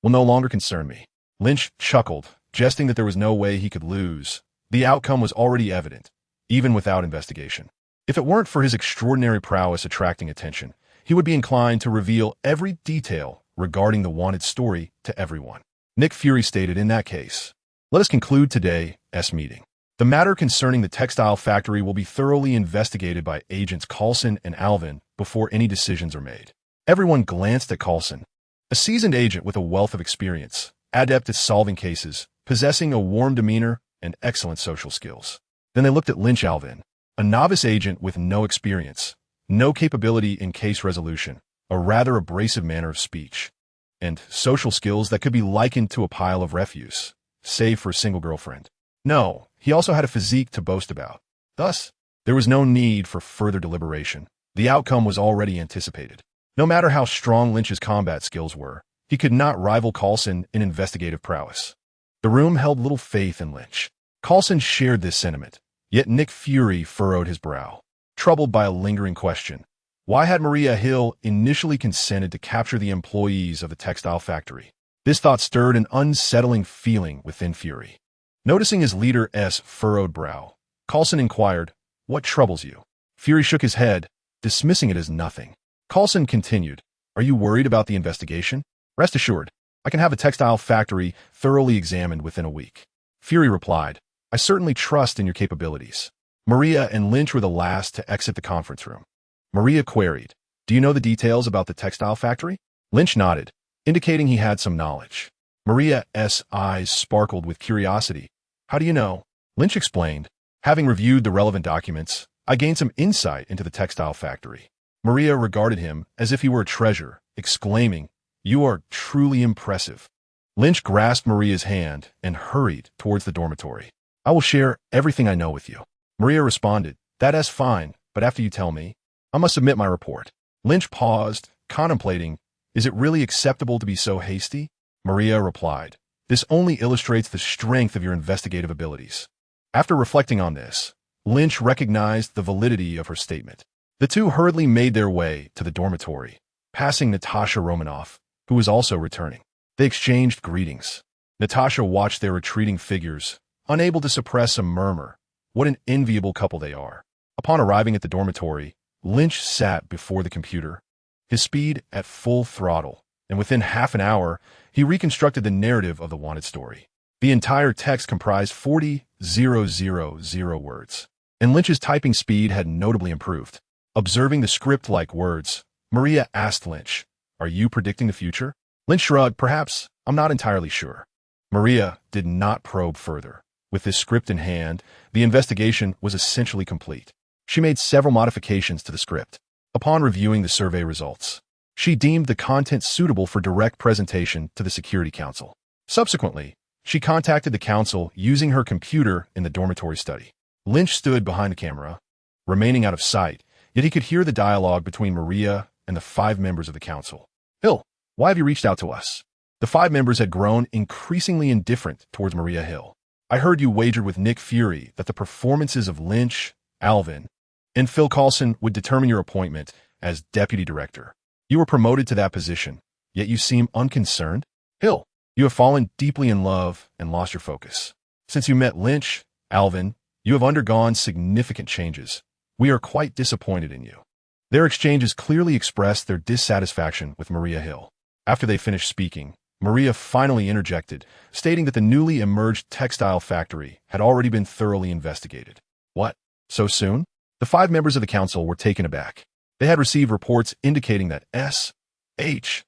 will no longer concern me. Lynch chuckled, jesting that there was no way he could lose. The outcome was already evident, even without investigation. If it weren't for his extraordinary prowess attracting attention, he would be inclined to reveal every detail regarding the wanted story to everyone. Nick Fury stated, "In that case, let us conclude today's meeting. The matter concerning the textile factory will be thoroughly investigated by agents Coulson and Alvin before any decisions are made." Everyone glanced at Coulson, a seasoned agent with a wealth of experience, adept at solving cases, possessing a warm demeanor and excellent social skills. Then they looked at Lynch Alvin, a novice agent with no experience, no capability in case resolution, a rather abrasive manner of speech, and social skills that could be likened to a pile of refuse, save for a single girlfriend. No, he also had a physique to boast about. Thus, there was no need for further deliberation. The outcome was already anticipated. No matter how strong Lynch's combat skills were, he could not rival Coulson in investigative prowess. The room held little faith in Lynch. Coulson shared this sentiment, yet Nick Fury furrowed his brow, troubled by a lingering question. Why had Maria Hill initially consented to capture the employees of the textile factory? This thought stirred an unsettling feeling within Fury. Noticing his leader's furrowed brow, Coulson inquired, "What troubles you?" Fury shook his head, dismissing it as nothing. Coulson continued, "Are you worried about the investigation? Rest assured, I can have a textile factory thoroughly examined within a week." Fury replied, "I certainly trust in your capabilities." Maria and Lynch were the last to exit the conference room. Maria queried, "Do you know the details about the textile factory?" Lynch nodded, indicating he had some knowledge. Maria's eyes sparkled with curiosity. "How do you know?" Lynch explained, "Having reviewed the relevant documents, I gained some insight into the textile factory." Maria regarded him as if he were a treasure, exclaiming, "You are truly impressive." Lynch grasped Maria's hand and hurried towards the dormitory. "I will share everything I know with you." Maria responded, "That's fine, but after you tell me, I must submit my report." Lynch paused, contemplating, "Is it really acceptable to be so hasty?" Maria replied, "This only illustrates the strength of your investigative abilities." After reflecting on this, Lynch recognized the validity of her statement. The two hurriedly made their way to the dormitory, passing Natasha Romanoff, who was also returning. They exchanged greetings. Natasha watched their retreating figures, unable to suppress a murmur. What an enviable couple they are. Upon arriving at the dormitory, Lynch sat before the computer, his speed at full throttle, and within half an hour, he reconstructed the narrative of the wanted story. The entire text comprised 40,000 words, and Lynch's typing speed had notably improved. Observing the script-like words, Maria asked Lynch, "Are you predicting the future?" Lynch shrugged, "Perhaps, I'm not entirely sure." Maria did not probe further. With this script in hand, the investigation was essentially complete. She made several modifications to the script. Upon reviewing the survey results, she deemed the content suitable for direct presentation to the Security Council. Subsequently, she contacted the council using her computer in the dormitory study. Lynch stood behind the camera, remaining out of sight, yet he could hear the dialogue between Maria and the 5 members of the council. "Hill, why have you reached out to us?" The 5 members had grown increasingly indifferent towards Maria Hill. "I heard you wagered with Nick Fury that the performances of Lynch, Alvin, and Phil Coulson would determine your appointment as deputy director. You were promoted to that position, yet you seem unconcerned. Hill, you have fallen deeply in love and lost your focus. Since you met Lynch, Alvin, you have undergone significant changes. We are quite disappointed in you." Their exchanges clearly expressed their dissatisfaction with Maria Hill. After they finished speaking, Maria finally interjected, stating that the newly emerged textile factory had already been thoroughly investigated. "What? So soon?" The 5 members of the council were taken aback. They had received reports indicating that S.H.I.E.L.D.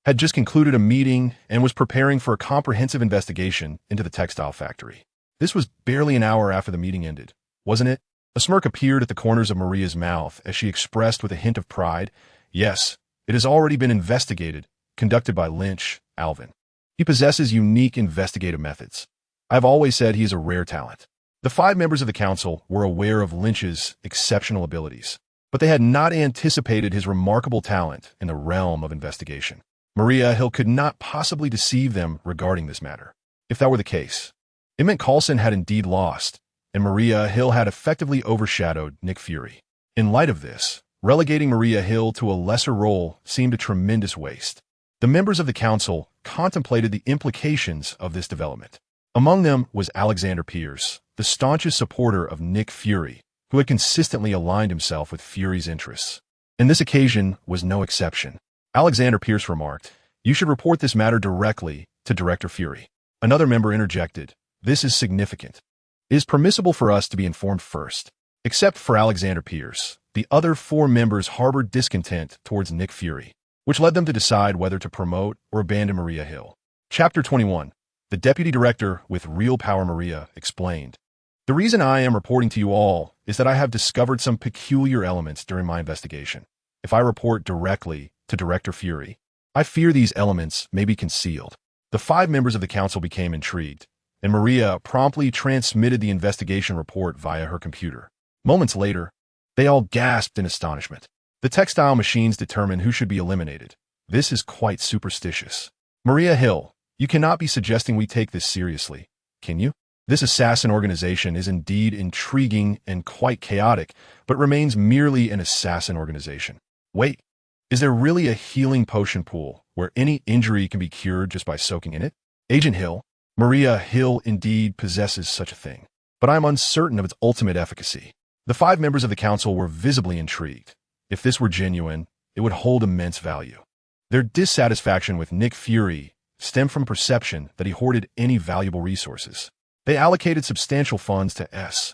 had just concluded a meeting and was preparing for a comprehensive investigation into the textile factory. This was barely an hour after the meeting ended, wasn't it? A smirk appeared at the corners of Maria's mouth as she expressed with a hint of pride, "Yes, it has already been investigated, conducted by Lynch, Alvin. He possesses unique investigative methods. I've always said he is a rare talent." The 5 members of the council were aware of Lynch's exceptional abilities, but they had not anticipated his remarkable talent in the realm of investigation. Maria Hill could not possibly deceive them regarding this matter. If that were the case, it meant Coulson had indeed lost, and Maria Hill had effectively overshadowed Nick Fury. In light of this, relegating Maria Hill to a lesser role seemed a tremendous waste. The members of the council contemplated the implications of this development. Among them was Alexander Pierce, the staunchest supporter of Nick Fury, who had consistently aligned himself with Fury's interests. And this occasion was no exception. Alexander Pierce remarked, "You should report this matter directly to Director Fury." Another member interjected, "This is significant. It is permissible for us to be informed first." Except for Alexander Pierce, the other 4 members harbored discontent towards Nick Fury, which led them to decide whether to promote or abandon Maria Hill. Chapter 21. The Deputy Director with Real Power Maria explained, "The reason I am reporting to you all is that I have discovered some peculiar elements during my investigation. If I report directly to Director Fury, I fear these elements may be concealed." The 5 members of the council became intrigued. and Maria promptly transmitted the investigation report via her computer. Moments later, they all gasped in astonishment. The textile machines determine who should be eliminated. This is quite superstitious. Maria Hill, you cannot be suggesting we take this seriously, can you? This assassin organization is indeed intriguing and quite chaotic, but remains merely an assassin organization. Wait, is there really a healing potion pool where any injury can be cured just by soaking in it? Agent Hill, Maria Hill indeed possesses such a thing, but I am uncertain of its ultimate efficacy. The 5 members of the council were visibly intrigued. If this were genuine, it would hold immense value. Their dissatisfaction with Nick Fury stemmed from perception that he hoarded any valuable resources. They allocated substantial funds to S.H.I.E.L.D,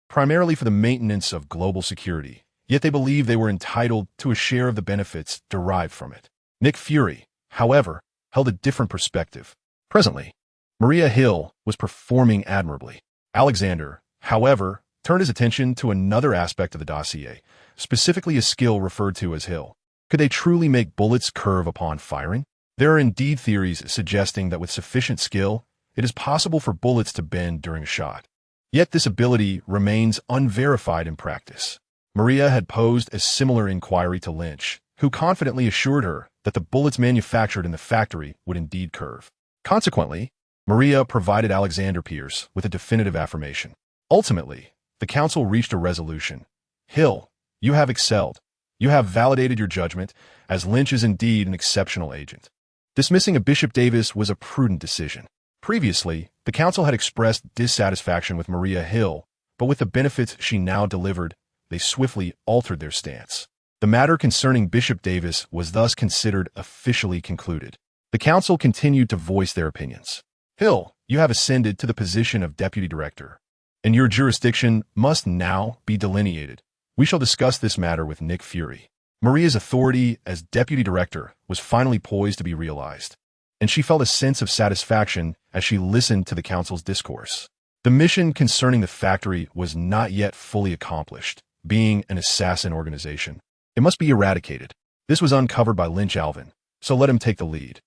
primarily for the maintenance of global security, yet they believed they were entitled to a share of the benefits derived from it. Nick Fury, however, held a different perspective. Presently, Maria Hill was performing admirably. Alexander, however, turned his attention to another aspect of the dossier, specifically a skill referred to as Hill. Could they truly make bullets curve upon firing? There are indeed theories suggesting that with sufficient skill, it is possible for bullets to bend during a shot. Yet this ability remains unverified in practice. Maria had posed a similar inquiry to Lynch, who confidently assured her that the bullets manufactured in the factory would indeed curve. Consequently, Maria provided Alexander Pierce with a definitive affirmation. Ultimately, the council reached a resolution. Hill, you have excelled. You have validated your judgment, as Lynch is indeed an exceptional agent. Dismissing a Bishop Davis was a prudent decision. Previously, the council had expressed dissatisfaction with Maria Hill, but with the benefits she now delivered, they swiftly altered their stance. The matter concerning Bishop Davis was thus considered officially concluded. The council continued to voice their opinions. Hill, you have ascended to the position of deputy director, and your jurisdiction must now be delineated. We shall discuss this matter with Nick Fury. Maria's authority as deputy director was finally poised to be realized, and she felt a sense of satisfaction as she listened to the council's discourse. The mission concerning the factory was not yet fully accomplished, being an assassin organization. It must be eradicated. This was uncovered by Lynch Alvin, so let him take the lead.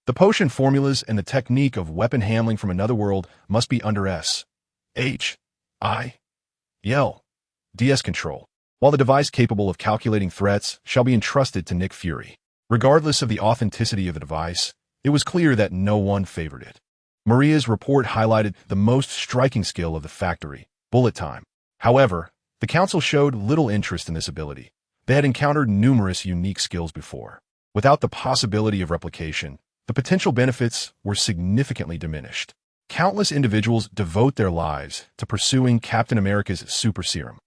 The potion formulas and the technique of weapon handling from another world must be under S.H.I.E.L.D's control, while the device capable of calculating threats shall be entrusted to Nick Fury. Regardless of the authenticity of the device, it was clear that no one favored it. Maria's report highlighted the most striking skill of the factory, bullet time. However, the council showed little interest in this ability. They had encountered numerous unique skills before. Without the possibility of replication, the potential benefits were significantly diminished. Countless individuals devote their lives to pursuing Captain America's super serum.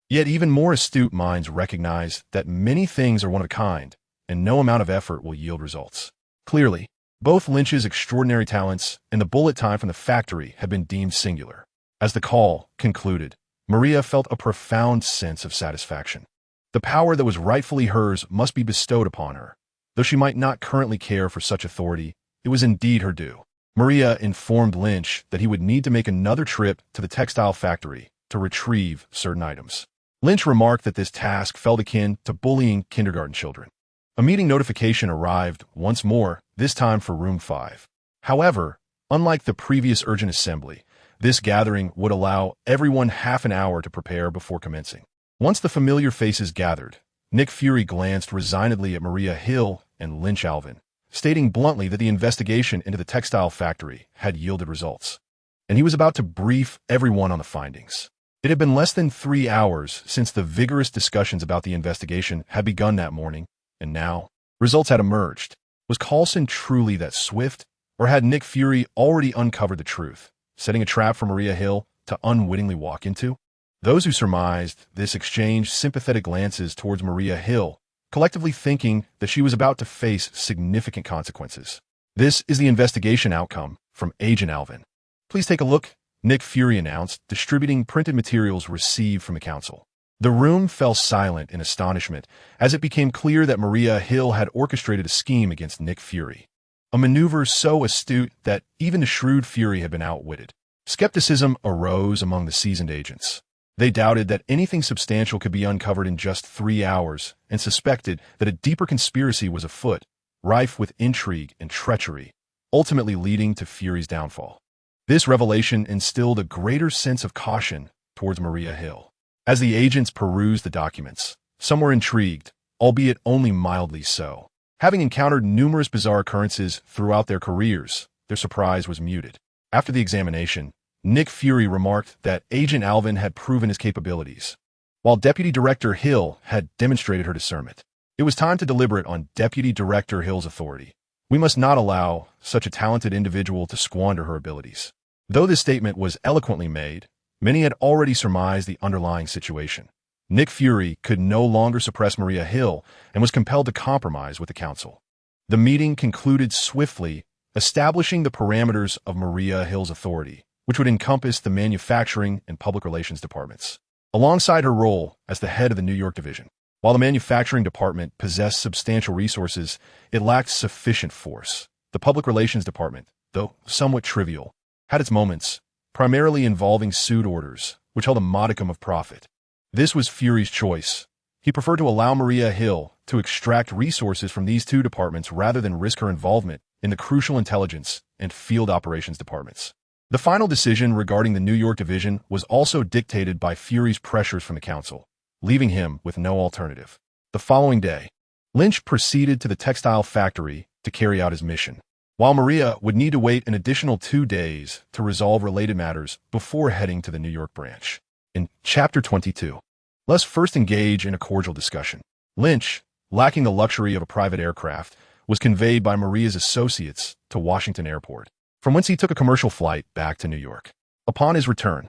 Yet even more astute minds recognize that many things are one of a kind, and no amount of effort will yield results. Clearly, both Lynch's extraordinary talents and the bullet time from the factory had been deemed singular. As the call concluded, Maria felt a profound sense of satisfaction. The power that was rightfully hers must be bestowed upon her. Though she might not currently care for such authority, it was indeed her due. Maria informed Lynch that he would need to make another trip to the textile factory to retrieve certain items. Lynch remarked that this task felt akin to bullying kindergarten children. A meeting notification arrived once more, this time for Room 5. However, unlike the previous urgent assembly, this gathering would allow everyone half an hour to prepare before commencing. Once the familiar faces gathered, Nick Fury glanced resignedly at Maria Hill and Lynch Alvin, stating bluntly that the investigation into the textile factory had yielded results, and he was about to brief everyone on the findings. It had been less than 3 hours since the vigorous discussions about the investigation had begun that morning, and now, results had emerged. Was Coulson truly that swift, or had Nick Fury already uncovered the truth, setting a trap for Maria Hill to unwittingly walk into? Those who surmised this exchanged sympathetic glances towards Maria Hill, collectively thinking that she was about to face significant consequences. This is the investigation outcome from Agent Alvin. Please take a look, Nick Fury announced, distributing printed materials received from the council. The room fell silent in astonishment as it became clear that Maria Hill had orchestrated a scheme against Nick Fury. A maneuver so astute that even the shrewd Fury had been outwitted. Skepticism arose among the seasoned agents. They doubted that anything substantial could be uncovered in just 3 hours and suspected that a deeper conspiracy was afoot, rife with intrigue and treachery. ultimately leading to Fury's downfall. This revelation instilled a greater sense of caution towards Maria Hill. As the agents perused the documents, some were intrigued, albeit only mildly so. Having encountered numerous bizarre occurrences throughout their careers, their surprise was muted. After the examination, Nick Fury remarked that Agent Alvin had proven his capabilities, while Deputy Director Hill had demonstrated her discernment. It was time to deliberate on Deputy Director Hill's authority. We must not allow such a talented individual to squander her abilities. Though this statement was eloquently made, many had already surmised the underlying situation. Nick Fury could no longer suppress Maria Hill and was compelled to compromise with the council. The meeting concluded swiftly, establishing the parameters of Maria Hill's authority, which would encompass the manufacturing and public relations departments, alongside her role as the head of the New York division. While the manufacturing department possessed substantial resources, it lacked sufficient force. The public relations department, though somewhat trivial, had its moments, primarily involving suit orders, which held a modicum of profit. This was Fury's choice. He preferred to allow Maria Hill to extract resources from these two departments rather than risk her involvement in the crucial intelligence and field operations departments. The final decision regarding the New York division was also dictated by Fury's pressures from the council, leaving him with no alternative. The following day, Lynch proceeded to the textile factory to carry out his mission, while Maria would need to wait an additional 2 days to resolve related matters before heading to the New York branch. In Chapter 22, let's first engage in a cordial discussion. Lynch, lacking the luxury of a private aircraft, was conveyed by Maria's associates to Washington Airport, from whence he took a commercial flight back to New York. Upon his return,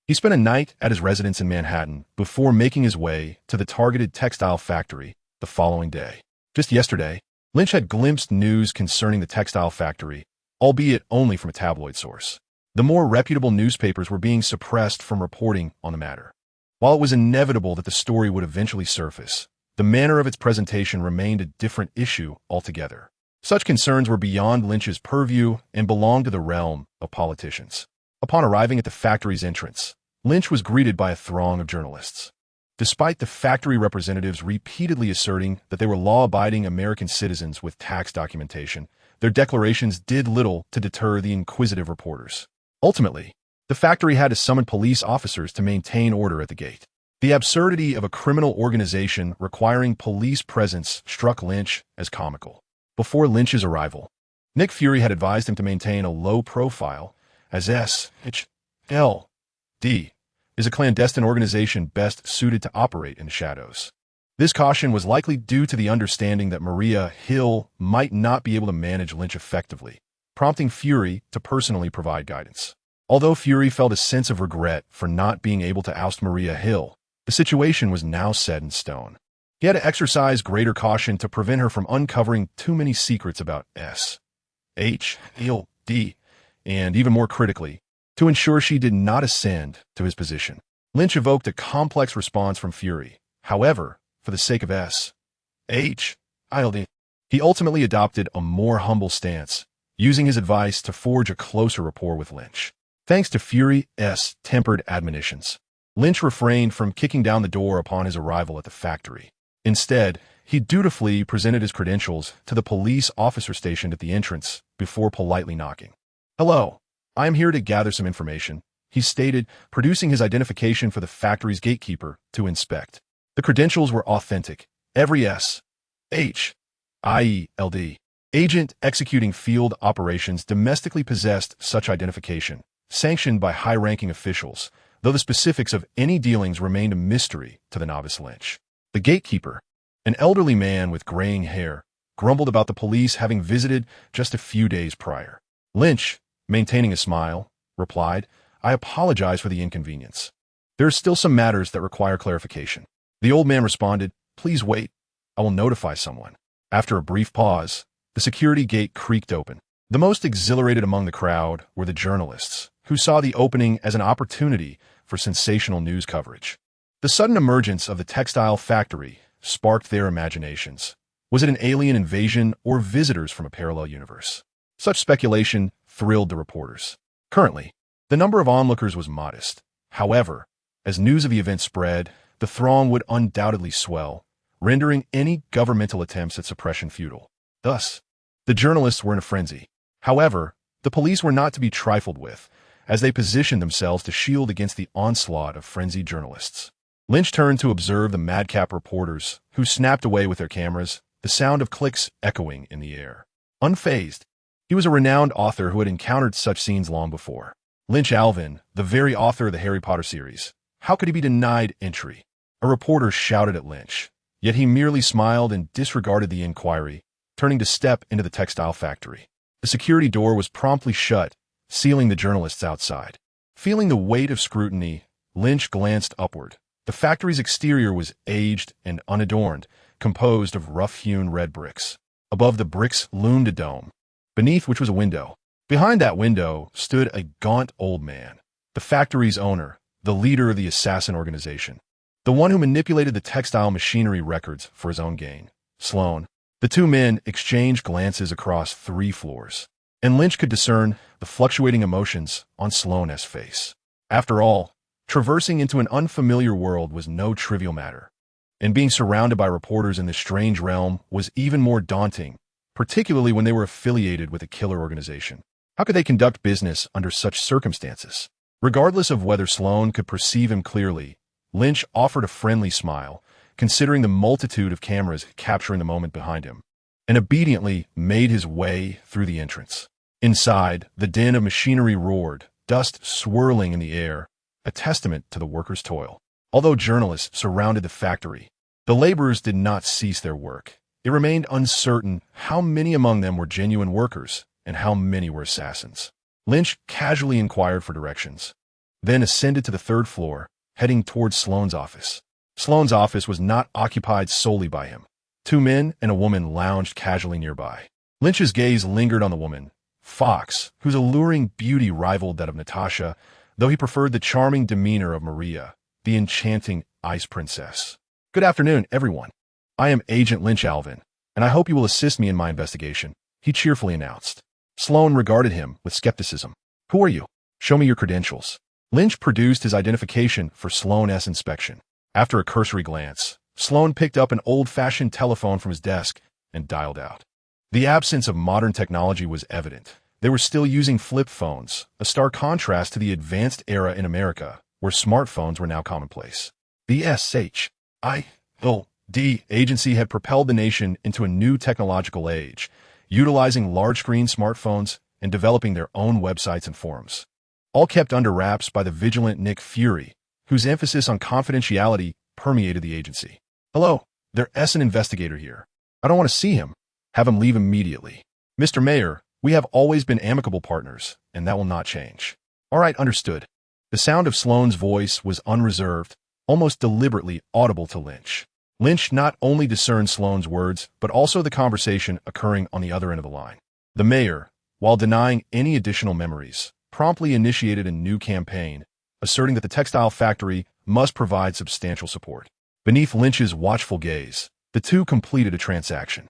he spent a night at his residence in Manhattan before making his way to the targeted textile factory the following day. Just yesterday, Lynch had glimpsed news concerning the textile factory, albeit only from a tabloid source. The more reputable newspapers were being suppressed from reporting on the matter. While it was inevitable that the story would eventually surface, the manner of its presentation remained a different issue altogether. Such concerns were beyond Lynch's purview and belonged to the realm of politicians. Upon arriving at the factory's entrance, Lynch was greeted by a throng of journalists. Despite the factory representatives repeatedly asserting that they were law-abiding American citizens with tax documentation, their declarations did little to deter the inquisitive reporters. Ultimately, the factory had to summon police officers to maintain order at the gate. The absurdity of a criminal organization requiring police presence struck Lynch as comical. Before Lynch's arrival, Nick Fury had advised him to maintain a low profile, as S.H.I.E.L.D is a clandestine organization best suited to operate in the shadows. This caution was likely due to the understanding that Maria Hill might not be able to manage Lynch effectively, prompting Fury to personally provide guidance. Although Fury felt a sense of regret for not being able to oust Maria Hill, the situation was now set in stone. He had to exercise greater caution to prevent her from uncovering too many secrets about S.H.I.E.L.D, and even more critically, to ensure she did not ascend to his position. Lynch evoked a complex response from Fury. However, for the sake of S.H.I.E.L.D, he ultimately adopted a more humble stance, using his advice to forge a closer rapport with Lynch. Thanks to Fury's tempered admonitions, Lynch refrained from kicking down the door upon his arrival at the factory. Instead, he dutifully presented his credentials to the police officer stationed at the entrance before politely knocking. "Hello, I am here to gather some information," he stated, producing his identification for the factory's gatekeeper to inspect. The credentials were authentic. Every S.H.I.E.L.D agent executing field operations domestically possessed such identification, sanctioned by high-ranking officials, though the specifics of any dealings remained a mystery to the novice Lynch. The gatekeeper, an elderly man with graying hair, grumbled about the police having visited just a few days prior. Lynch, maintaining a smile, replied, "I apologize for the inconvenience. There are still some matters that require clarification." The old man responded, "Please wait. I will notify someone." After a brief pause, the security gate creaked open. The most exhilarated among the crowd were the journalists, who saw the opening as an opportunity for sensational news coverage. The sudden emergence of the textile factory sparked their imaginations. Was it an alien invasion or visitors from a parallel universe? Such speculation thrilled the reporters. Currently, the number of onlookers was modest. However, as news of the event spread, the throng would undoubtedly swell, rendering any governmental attempts at suppression futile. Thus, the journalists were in a frenzy. However, the police were not to be trifled with, as they positioned themselves to shield against the onslaught of frenzied journalists. Lynch turned to observe the madcap reporters, who snapped away with their cameras, the sound of clicks echoing in the air. Unfazed, he was a renowned author who had encountered such scenes long before. Lynch Alvin, the very author of the Harry Potter series. How could he be denied entry? A reporter shouted at Lynch, yet he merely smiled and disregarded the inquiry, turning to step into the textile factory. The security door was promptly shut, sealing the journalists outside. Feeling the weight of scrutiny, Lynch glanced upward. The factory's exterior was aged and unadorned, composed of rough-hewn red bricks. Above the bricks loomed a dome, beneath which was a window. Behind that window stood a gaunt old man, the factory's owner, the leader of the assassin organization, the one who manipulated the textile machinery records for his own gain. Sloan. The two men exchanged glances across 3 floors, and Lynch could discern the fluctuating emotions on Sloan's face. After all, traversing into an unfamiliar world was no trivial matter, and being surrounded by reporters in this strange realm was even more daunting, particularly when they were affiliated with a killer organization. How could they conduct business under such circumstances? Regardless of whether Sloan could perceive him clearly, Lynch offered a friendly smile, considering the multitude of cameras capturing the moment behind him, and obediently made his way through the entrance. Inside, the din of machinery roared, dust swirling in the air, a testament to the workers' toil. Although journalists surrounded the factory, the laborers did not cease their work. It remained uncertain how many among them were genuine workers and how many were assassins. Lynch casually inquired for directions, then ascended to the 3rd floor, heading towards Sloan's office. Sloan's office was not occupied solely by him. 2 men and a woman lounged casually nearby. Lynch's gaze lingered on the woman, Fox, whose alluring beauty rivaled that of Natasha, though he preferred the charming demeanor of Maria, the enchanting ice princess. "Good afternoon, everyone. I am Agent Lynch Alvin, and I hope you will assist me in my investigation," he cheerfully announced. Sloan regarded him with skepticism. "Who are you? Show me your credentials." Lynch produced his identification for Sloan's inspection. After a cursory glance, Sloan picked up an old-fashioned telephone from his desk and dialed out. The absence of modern technology was evident. They were still using flip phones, a stark contrast to the advanced era in America, where smartphones were now commonplace. The S.H.I.E.L.D agency had propelled the nation into a new technological age, utilizing large-screen smartphones and developing their own websites and forums, all kept under wraps by the vigilant Nick Fury, whose emphasis on confidentiality permeated the agency. "Hello, there's an investigator here. I don't want to see him. Have him leave immediately. Mr. Mayor, we have always been amicable partners, and that will not change." "All right, understood." The sound of Sloan's voice was unreserved, almost deliberately audible to Lynch. Lynch not only discerned Sloan's words, but also the conversation occurring on the other end of the line. The mayor, while denying any additional memories, promptly initiated a new campaign, asserting that the textile factory must provide substantial support. Beneath Lynch's watchful gaze, the two completed a transaction.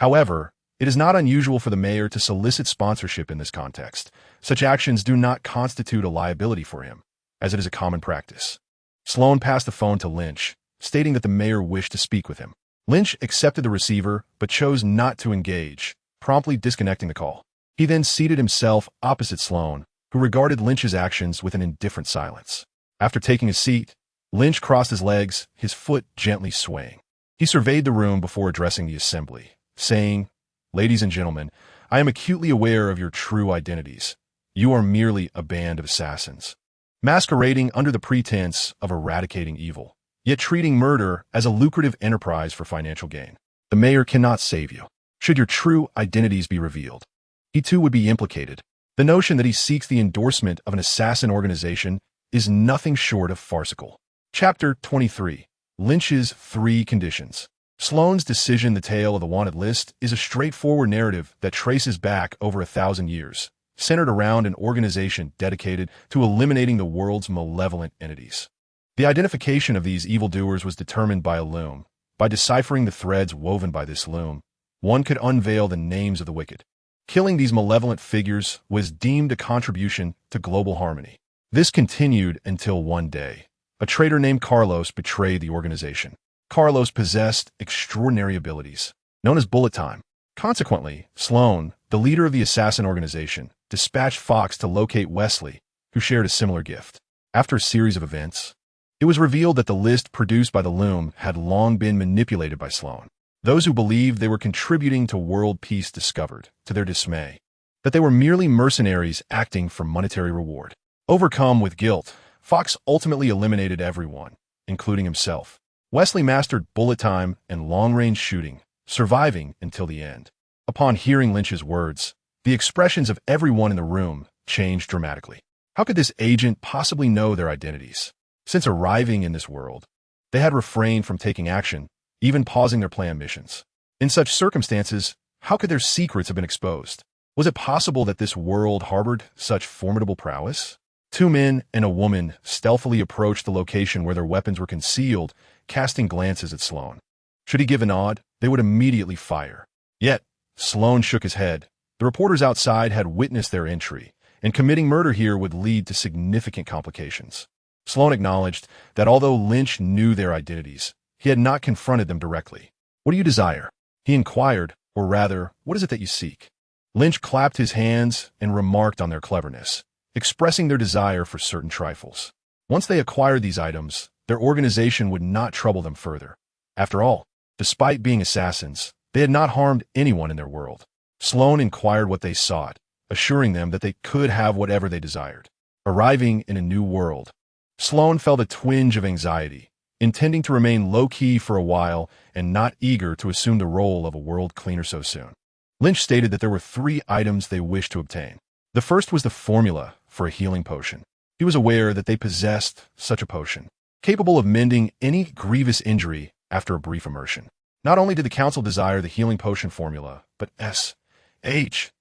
However, it is not unusual for the mayor to solicit sponsorship in this context. Such actions do not constitute a liability for him, as it is a common practice. Sloan passed the phone to Lynch, stating that the mayor wished to speak with him. Lynch accepted the receiver, but chose not to engage, promptly disconnecting the call. He then seated himself opposite Sloan, who regarded Lynch's actions with an indifferent silence. After taking a seat, Lynch crossed his legs, his foot gently swaying. He surveyed the room before addressing the assembly, saying, "Ladies and gentlemen, I am acutely aware of your true identities. You are merely a band of assassins, masquerading under the pretense of eradicating evil, yet treating murder as a lucrative enterprise for financial gain. The mayor cannot save you. Should your true identities be revealed, he too would be implicated. The notion that he seeks the endorsement of an assassin organization is nothing short of farcical." Chapter 23. Lynch's 3 Conditions. Sloan's decision, The Tale of the Wanted List, is a straightforward narrative that traces back over 1,000 years, centered around an organization dedicated to eliminating the world's malevolent entities. The identification of these evildoers was determined by a loom. By deciphering the threads woven by this loom, one could unveil the names of the wicked. Killing these malevolent figures was deemed a contribution to global harmony. This continued until one day, a traitor named Carlos betrayed the organization. Carlos possessed extraordinary abilities, known as bullet time. Consequently, Sloan, the leader of the assassin organization, dispatched Fox to locate Wesley, who shared a similar gift. After a series of events, it was revealed that the list produced by the Loom had long been manipulated by Sloan. Those who believed they were contributing to world peace discovered, to their dismay, that they were merely mercenaries acting for monetary reward. Overcome with guilt, Fox ultimately eliminated everyone, including himself. Wesley mastered bullet time and long-range shooting, surviving until the end. Upon hearing Lynch's words, the expressions of everyone in the room changed dramatically. How could this agent possibly know their identities? Since arriving in this world, they had refrained from taking action, even pausing their planned missions. In such circumstances, how could their secrets have been exposed? Was it possible that this world harbored such formidable prowess? Two men and a woman stealthily approached the location where their weapons were concealed, casting glances at Sloan. Should he give a nod, they would immediately fire. Yet, Sloan shook his head. The reporters outside had witnessed their entry, and committing murder here would lead to significant complications. Sloan acknowledged that although Lynch knew their identities, he had not confronted them directly. "What do you desire?" he inquired, or rather, "what is it that you seek?" Lynch clapped his hands and remarked on their cleverness, expressing their desire for certain trifles. Once they acquired these items, their organization would not trouble them further. After all, despite being assassins, they had not harmed anyone in their world. Sloan inquired what they sought, assuring them that they could have whatever they desired. Arriving in a new world, Sloan felt a twinge of anxiety, intending to remain low-key for a while and not eager to assume the role of a world cleaner so soon. Lynch stated that there were 3 items they wished to obtain. The first was the formula for a healing potion. He was aware that they possessed such a potion, capable of mending any grievous injury after a brief immersion. Not only did the council desire the healing potion formula, but S.H.I.E.L.D.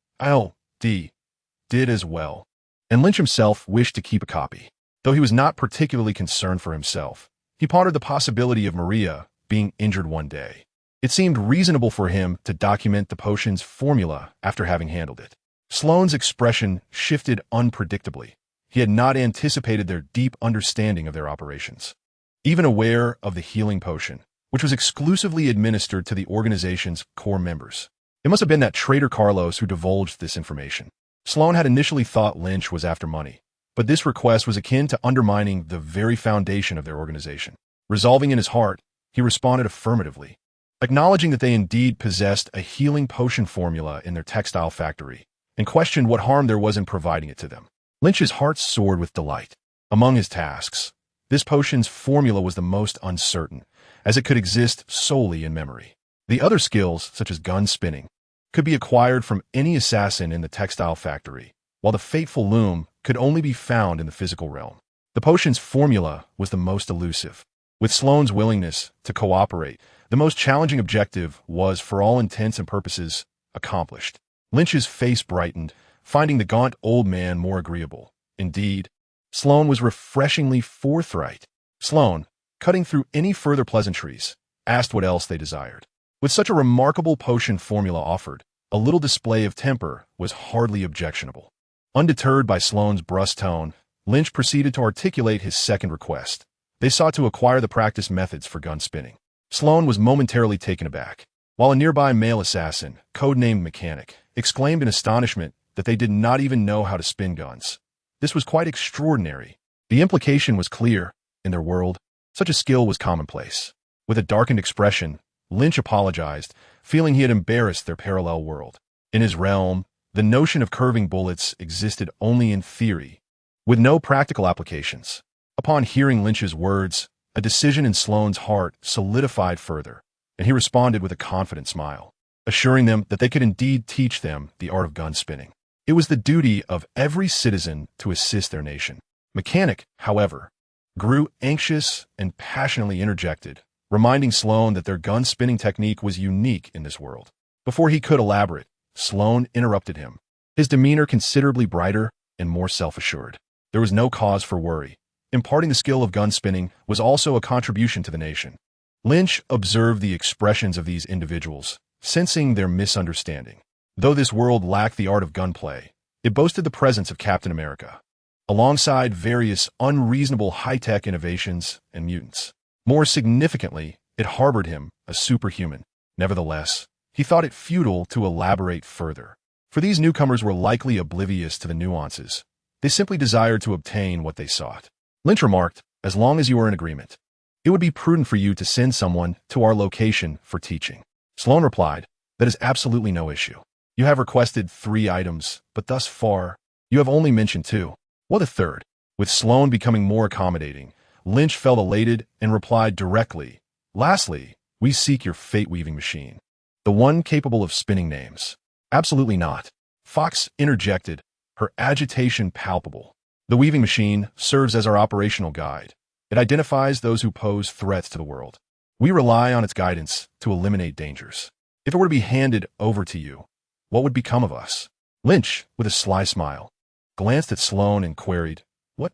did as well, and Lynch himself wished to keep a copy. Though he was not particularly concerned for himself, he pondered the possibility of Maria being injured one day. It seemed reasonable for him to document the potion's formula after having handled it. Sloan's expression shifted unpredictably. He had not anticipated their deep understanding of their operations. Even aware of the healing potion, which was exclusively administered to the organization's core members. It must have been that traitor Carlos who divulged this information. Sloan had initially thought Lynch was after money, but this request was akin to undermining the very foundation of their organization. Resolving in his heart, he responded affirmatively, acknowledging that they indeed possessed a healing potion formula in their textile factory, and questioned what harm there was in providing it to them. Lynch's heart soared with delight. Among his tasks, this potion's formula was the most uncertain, as it could exist solely in memory. The other skills, such as gun spinning, could be acquired from any assassin in the textile factory, while the fateful loom could only be found in the physical realm. The potion's formula was the most elusive. With Sloan's willingness to cooperate, the most challenging objective was, for all intents and purposes, accomplished. Lynch's face brightened, finding the gaunt old man more agreeable. Indeed, Sloan was refreshingly forthright. Sloan, cutting through any further pleasantries, asked what else they desired. With such a remarkable potion formula offered, a little display of temper was hardly objectionable. Undeterred by Sloan's brusque tone, Lynch proceeded to articulate his second request. They sought to acquire the practice methods for gun spinning. Sloan was momentarily taken aback, while a nearby male assassin, codenamed Mechanic, exclaimed in astonishment that they did not even know how to spin guns. This was quite extraordinary. The implication was clear. In their world, such a skill was commonplace. With a darkened expression, Lynch apologized, feeling he had embarrassed their parallel world. In his realm, the notion of curving bullets existed only in theory, with no practical applications. Upon hearing Lynch's words, a decision in Sloan's heart solidified further, and he responded with a confident smile, assuring them that they could indeed teach them the art of gun spinning. It was the duty of every citizen to assist their nation. Mechanic, however, grew anxious and passionately interjected, reminding Sloan that their gun spinning technique was unique in this world. Before he could elaborate, Sloan interrupted him, his demeanor considerably brighter and more self-assured. There was no cause for worry. Imparting the skill of gun spinning was also a contribution to the nation. Lynch observed the expressions of these individuals, sensing their misunderstanding. Though this world lacked the art of gunplay, it boasted the presence of Captain America, alongside various unreasonable high-tech innovations and mutants. More significantly, it harbored him, a superhuman. Nevertheless, he thought it futile to elaborate further. For these newcomers were likely oblivious to the nuances. They simply desired to obtain what they sought. Lynch remarked, "As long as you are in agreement, it would be prudent for you to send someone to our location for teaching." Sloan replied, "That is absolutely no issue. You have requested 3 items, but thus far, you have only mentioned 2. What a third?" With Sloan becoming more accommodating, Lynch felt elated and replied directly, "Lastly, we seek your fate-weaving machine. The one capable of spinning names." "Absolutely not," Fox interjected, her agitation palpable. "The weaving machine serves as our operational guide. It identifies those who pose threats to the world. We rely on its guidance to eliminate dangers. If it were to be handed over to you, what would become of us?" Lynch, with a sly smile, glanced at Sloan and queried, "What?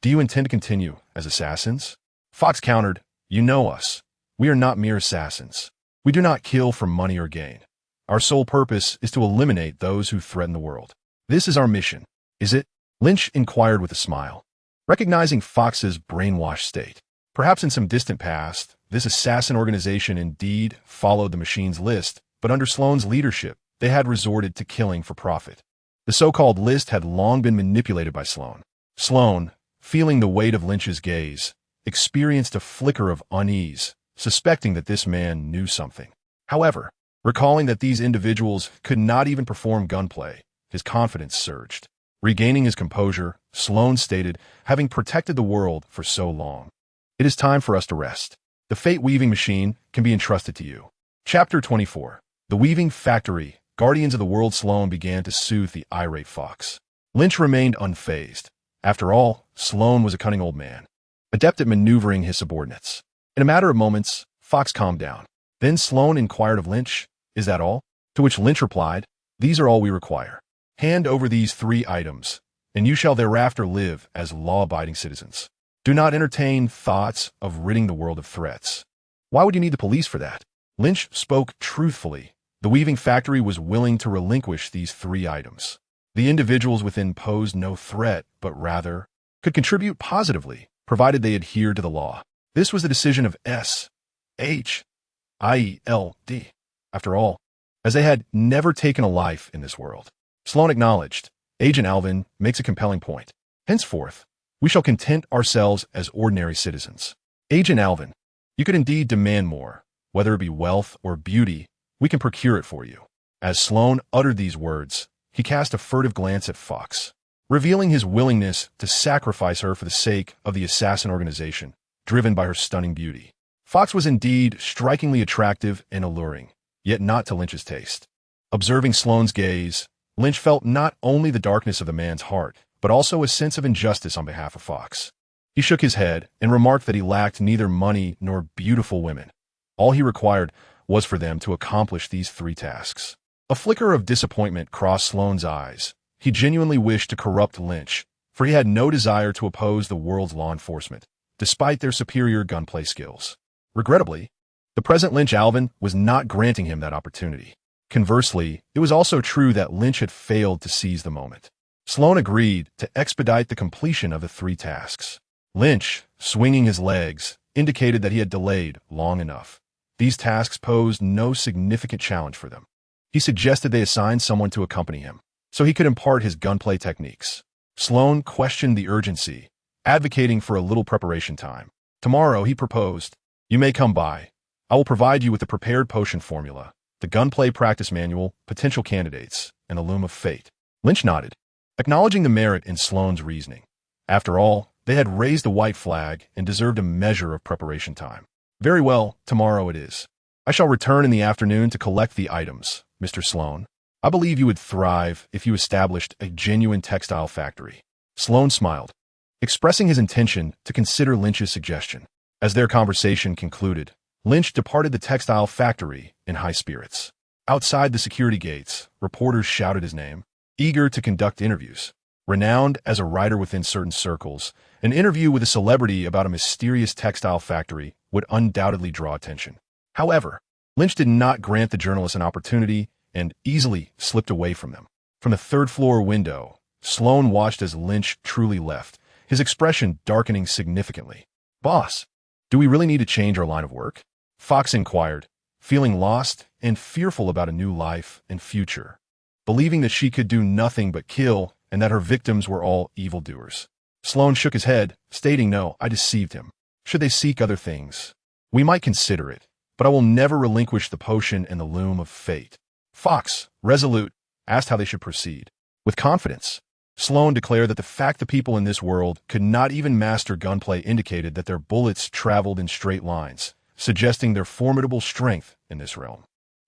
Do you intend to continue as assassins?" Fox countered, "You know us. We are not mere assassins. We do not kill for money or gain. Our sole purpose is to eliminate those who threaten the world. This is our mission, is it?" Lynch inquired with a smile, recognizing Fox's brainwashed state. Perhaps in some distant past, this assassin organization indeed followed the machine's list, but under Sloan's leadership, they had resorted to killing for profit. The so-called list had long been manipulated by Sloan. Sloan, feeling the weight of Lynch's gaze, experienced a flicker of unease, suspecting that this man knew something. However, recalling that these individuals could not even perform gunplay, his confidence surged. Regaining his composure, Sloan stated, "Having protected the world for so long, it is time for us to rest. The fate-weaving machine can be entrusted to you." Chapter 24. The Weaving Factory. Guardians of the World. Sloan began to soothe the irate Fox. Lynch remained unfazed. After all, Sloan was a cunning old man, adept at maneuvering his subordinates. In a matter of moments, Fox calmed down. Then Sloan inquired of Lynch, "Is that all?" To which Lynch replied, "These are all we require. Hand over these 3 items, and you shall thereafter live as law-abiding citizens. Do not entertain thoughts of ridding the world of threats." "Why would you need the police for that?" Lynch spoke truthfully. The weaving factory was willing to relinquish these 3 items. The individuals within posed no threat, but rather could contribute positively, provided they adhered to the law. This was the decision of S.H.I.E.L.D. After all, as they had never taken a life in this world. Sloan acknowledged, "Agent Alvin makes a compelling point. Henceforth, we shall content ourselves as ordinary citizens. Agent Alvin, you could indeed demand more, whether it be wealth or beauty. We can procure it for you." As Sloan uttered these words, he cast a furtive glance at Fox, revealing his willingness to sacrifice her for the sake of the assassin organization, driven by her stunning beauty. Fox was indeed strikingly attractive and alluring, yet not to Lynch's taste. Observing Sloan's gaze, Lynch felt not only the darkness of the man's heart, but also a sense of injustice on behalf of Fox. He shook his head and remarked that he lacked neither money nor beautiful women. All he required was for them to accomplish these 3 tasks. A flicker of disappointment crossed Sloan's eyes. He genuinely wished to corrupt Lynch, for he had no desire to oppose the world's law enforcement, despite their superior gunplay skills. Regrettably, the present Lynch Alvin was not granting him that opportunity. Conversely, it was also true that Lynch had failed to seize the moment. Sloan agreed to expedite the completion of the 3 tasks. Lynch, swinging his legs, indicated that he had delayed long enough. These tasks posed no significant challenge for them. He suggested they assign someone to accompany him, so he could impart his gunplay techniques. Sloan questioned the urgency, advocating for a little preparation time. "Tomorrow," he proposed, "you may come by. I will provide you with the prepared potion formula, the gunplay practice manual, potential candidates, and the loom of fate." Lynch nodded, acknowledging the merit in Sloan's reasoning. After all, they had raised the white flag and deserved a measure of preparation time. "Very well, tomorrow it is. I shall return in the afternoon to collect the items, Mr. Sloan. I believe you would thrive if you established a genuine textile factory." Sloan smiled, expressing his intention to consider Lynch's suggestion. As their conversation concluded, Lynch departed the textile factory in high spirits. Outside the security gates, reporters shouted his name, eager to conduct interviews. Renowned as a writer within certain circles, an interview with a celebrity about a mysterious textile factory would undoubtedly draw attention. However, Lynch did not grant the journalists an opportunity and easily slipped away from them. From the 3rd-floor window, Sloan watched as Lynch truly left, his expression darkening significantly. "Boss, do we really need to change our line of work?" Fox inquired, feeling lost and fearful about a new life and future, believing that she could do nothing but kill and that her victims were all evildoers. Sloan shook his head, stating, "No, I deceived him. Should they seek other things, we might consider it, but I will never relinquish the potion and the loom of fate." Fox, resolute, asked how they should proceed. With confidence, Sloan declared that the fact the people in this world could not even master gunplay indicated that their bullets traveled in straight lines, suggesting their formidable strength in this realm.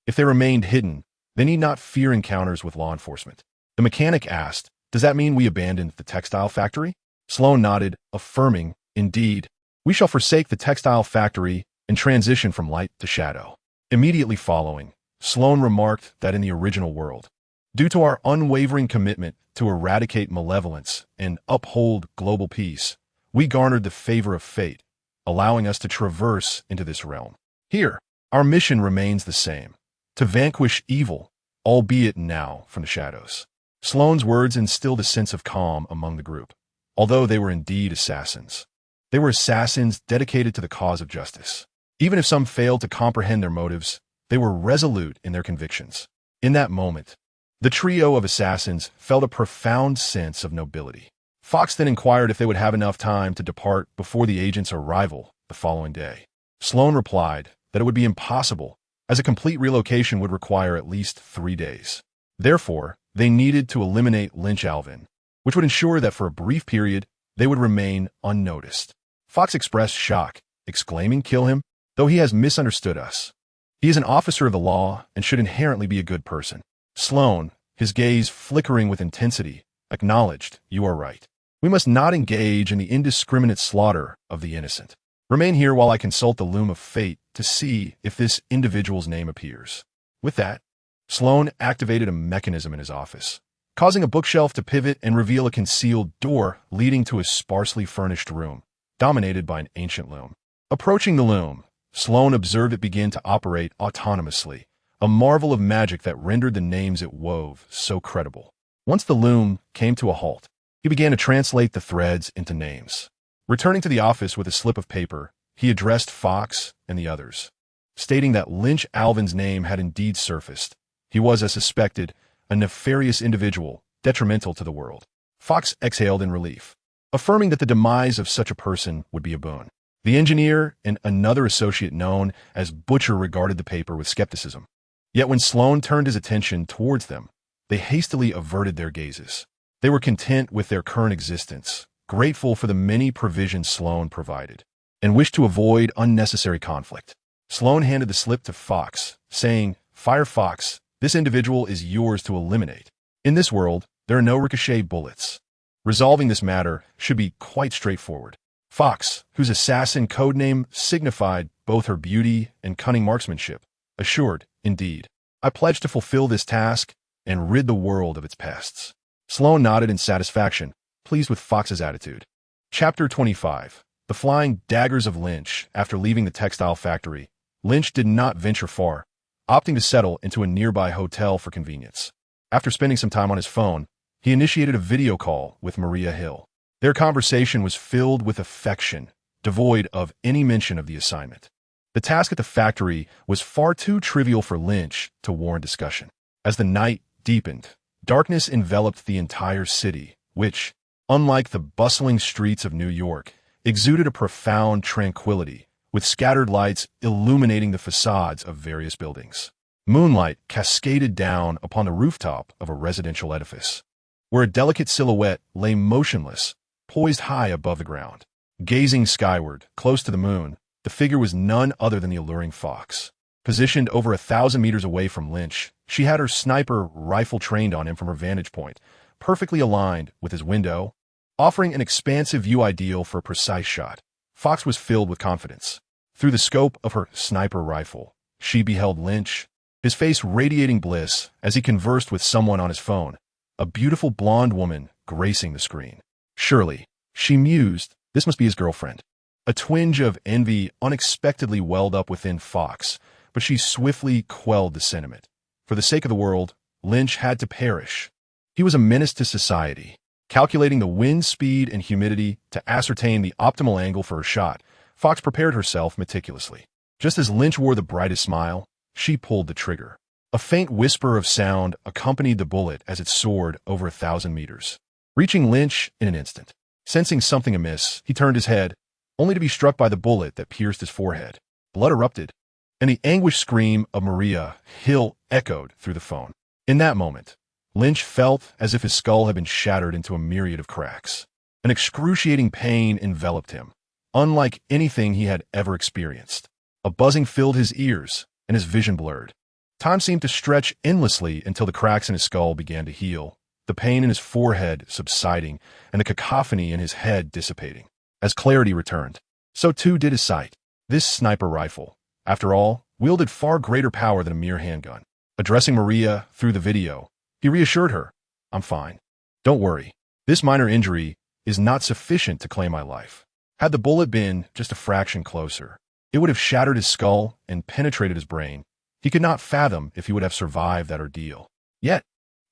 If they remained hidden, they need not fear encounters with law enforcement. The mechanic asked, "Does that mean we abandoned the textile factory?" Sloan nodded, affirming, "Indeed, we shall forsake the textile factory and transition from light to shadow." Immediately following, Sloan remarked that in the original world, due to our unwavering commitment to eradicate malevolence and uphold global peace, we garnered the favor of fate, allowing us to traverse into this realm. Here, our mission remains the same, to vanquish evil, albeit now from the shadows. Sloan's words instilled a sense of calm among the group. Although they were indeed assassins, they were assassins dedicated to the cause of justice. Even if some failed to comprehend their motives, they were resolute in their convictions. In that moment, the trio of assassins felt a profound sense of nobility. Fox then inquired if they would have enough time to depart before the agent's arrival the following day. Sloan replied that it would be impossible, as a complete relocation would require at least 3 days. Therefore, they needed to eliminate Lin Qi, which would ensure that for a brief period, they would remain unnoticed. Fox expressed shock, exclaiming, "Kill him, though he has misunderstood us. He is an officer of the law and should inherently be a good person." Sloan, his gaze flickering with intensity, acknowledged, "You are right. We must not engage in the indiscriminate slaughter of the innocent. Remain here while I consult the loom of fate to see if this individual's name appears." With that, Sloan activated a mechanism in his office, causing a bookshelf to pivot and reveal a concealed door leading to a sparsely furnished room, dominated by an ancient loom. Approaching the loom, Sloan observed it begin to operate autonomously, a marvel of magic that rendered the names it wove so credible. Once the loom came to a halt, he began to translate the threads into names. Returning to the office with a slip of paper, he addressed Fox and the others, stating that Lin Qi name had indeed surfaced. He was, as suspected, a nefarious individual, detrimental to the world. Fox exhaled in relief, affirming that the demise of such a person would be a boon. The engineer and another associate known as Butcher regarded the paper with skepticism. Yet when Sloan turned his attention towards them, they hastily averted their gazes. They were content with their current existence, grateful for the many provisions Sloan provided, and wished to avoid unnecessary conflict. Sloan handed the slip to Fox, saying, "Fire Fox, this individual is yours to eliminate. In this world, there are no ricochet bullets. Resolving this matter should be quite straightforward." Fox, whose assassin codename signified both her beauty and cunning marksmanship, assured, "Indeed, I pledge to fulfill this task and rid the world of its pests." Sloan nodded in satisfaction, pleased with Fox's attitude. Chapter 25. The Flying Daggers of Lynch. After leaving the textile factory, Lynch did not venture far, opting to settle into a nearby hotel for convenience. After spending some time on his phone, he initiated a video call with Maria Hill. Their conversation was filled with affection, devoid of any mention of the assignment. The task at the factory was far too trivial for Lynch to warrant discussion. As the night deepened, darkness enveloped the entire city, which, unlike the bustling streets of New York, exuded a profound tranquility, with scattered lights illuminating the facades of various buildings. Moonlight cascaded down upon the rooftop of a residential edifice, where a delicate silhouette lay motionless, poised high above the ground. Gazing skyward, close to the moon, the figure was none other than the alluring Fox. Positioned over 1,000 meters away from Lynch, she had her sniper rifle trained on him from her vantage point, perfectly aligned with his window, offering an expansive view ideal for a precise shot. Fox was filled with confidence. Through the scope of her sniper rifle, she beheld Lynch, his face radiating bliss as he conversed with someone on his phone, a beautiful blonde woman gracing the screen. Surely, she mused, this must be his girlfriend. A twinge of envy unexpectedly welled up within Fox, but she swiftly quelled the sentiment. For the sake of the world, Lynch had to perish. He was a menace to society. Calculating the wind speed and humidity to ascertain the optimal angle for her shot, Fox prepared herself meticulously. Just as Lynch wore the brightest smile, she pulled the trigger. A faint whisper of sound accompanied the bullet as it soared over 1,000 meters, reaching Lynch in an instant. Sensing something amiss, he turned his head, only to be struck by the bullet that pierced his forehead. Blood erupted, and the anguished scream of Maria Hill echoed through the phone. In that moment, Lynch felt as if his skull had been shattered into a myriad of cracks. An excruciating pain enveloped him, unlike anything he had ever experienced. A buzzing filled his ears, and his vision blurred. Time seemed to stretch endlessly until the cracks in his skull began to heal, the pain in his forehead subsiding, and the cacophony in his head dissipating. As clarity returned, so too did his sight. This sniper rifle, after all, wielded far greater power than a mere handgun. Addressing Maria through the video, he reassured her, "I'm fine. Don't worry. This minor injury is not sufficient to claim my life. Had the bullet been just a fraction closer, it would have shattered his skull and penetrated his brain. He could not fathom if he would have survived that ordeal." Yet,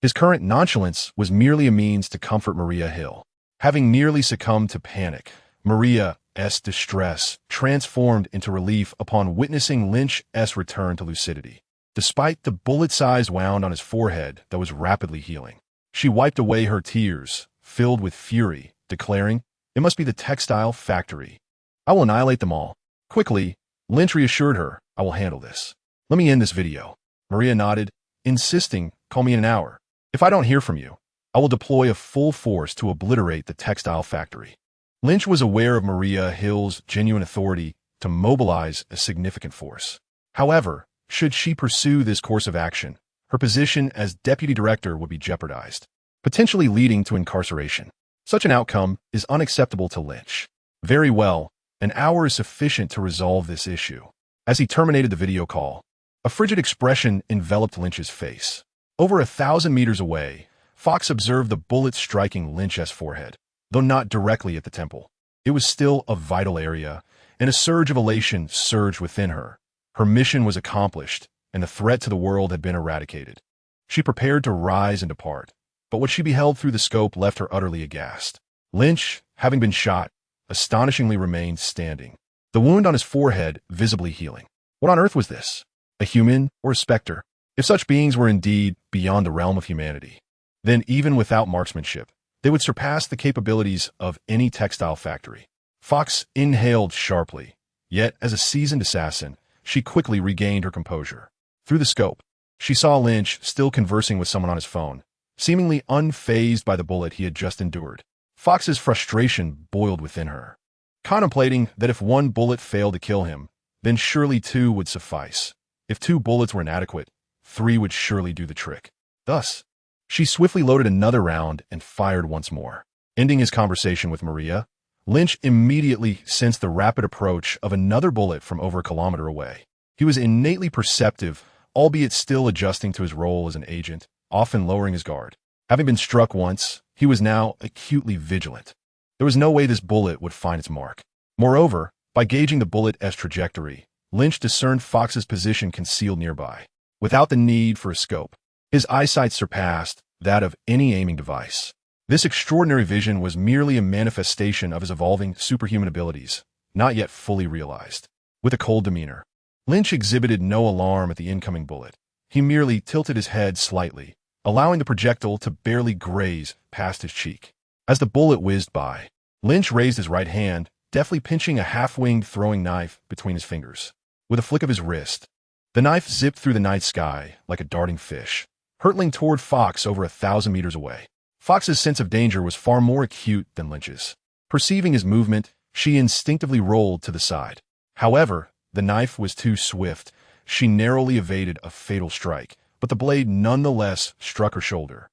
his current nonchalance was merely a means to comfort Maria Hill. Having nearly succumbed to panic, Maria's distress transformed into relief upon witnessing Lynch's return to lucidity. Despite the bullet-sized wound on his forehead that was rapidly healing, she wiped away her tears, filled with fury, declaring, "It must be the textile factory. I will annihilate them all." Quickly, Lynch reassured her, "I will handle this. Let me end this video." Maria nodded, insisting, "Call me in an hour. If I don't hear from you, I will deploy a full force to obliterate the textile factory." Lynch was aware of Maria Hill's genuine authority to mobilize a significant force. However, should she pursue this course of action, her position as deputy director would be jeopardized, potentially leading to incarceration. Such an outcome is unacceptable to Lynch. Very well, an hour is sufficient to resolve this issue. As he terminated the video call, a frigid expression enveloped Lynch's face. Over 1,000 meters away, Fox observed the bullet striking Lynch's forehead, though not directly at the temple. It was still a vital area, and a surge of elation surged within her. Her mission was accomplished, and the threat to the world had been eradicated. She prepared to rise and depart, but what she beheld through the scope left her utterly aghast. Lynch, having been shot, astonishingly remained standing, the wound on his forehead visibly healing. What on earth was this? A human or a specter? If such beings were indeed beyond the realm of humanity, then even without marksmanship, they would surpass the capabilities of any textile factory. Fox inhaled sharply, yet as a seasoned assassin, she quickly regained her composure. Through the scope, she saw Lynch still conversing with someone on his phone, seemingly unfazed by the bullet he had just endured. Fox's frustration boiled within her, contemplating that if one bullet failed to kill him, then surely two would suffice. If two bullets were inadequate, three would surely do the trick. Thus, she swiftly loaded another round and fired once more. Ending his conversation with Maria, Lynch immediately sensed the rapid approach of another bullet from over a kilometer away. He was innately perceptive, albeit still adjusting to his role as an agent, often lowering his guard. Having been struck once, he was now acutely vigilant. There was no way this bullet would find its mark. Moreover, by gauging the bullet's trajectory, Lynch discerned Fox's position concealed nearby. Without the need for a scope, his eyesight surpassed that of any aiming device. This extraordinary vision was merely a manifestation of his evolving superhuman abilities, not yet fully realized. With a cold demeanor, Lynch exhibited no alarm at the incoming bullet. He merely tilted his head slightly, allowing the projectile to barely graze past his cheek. As the bullet whizzed by, Lynch raised his right hand, deftly pinching a half-winged throwing knife between his fingers. With a flick of his wrist, the knife zipped through the night sky like a darting fish, hurtling toward Fox over 1,000 meters away. Fox's sense of danger was far more acute than Lynch's. Perceiving his movement, she instinctively rolled to the side. However, the knife was too swift. She narrowly evaded a fatal strike, but the blade nonetheless struck her shoulder,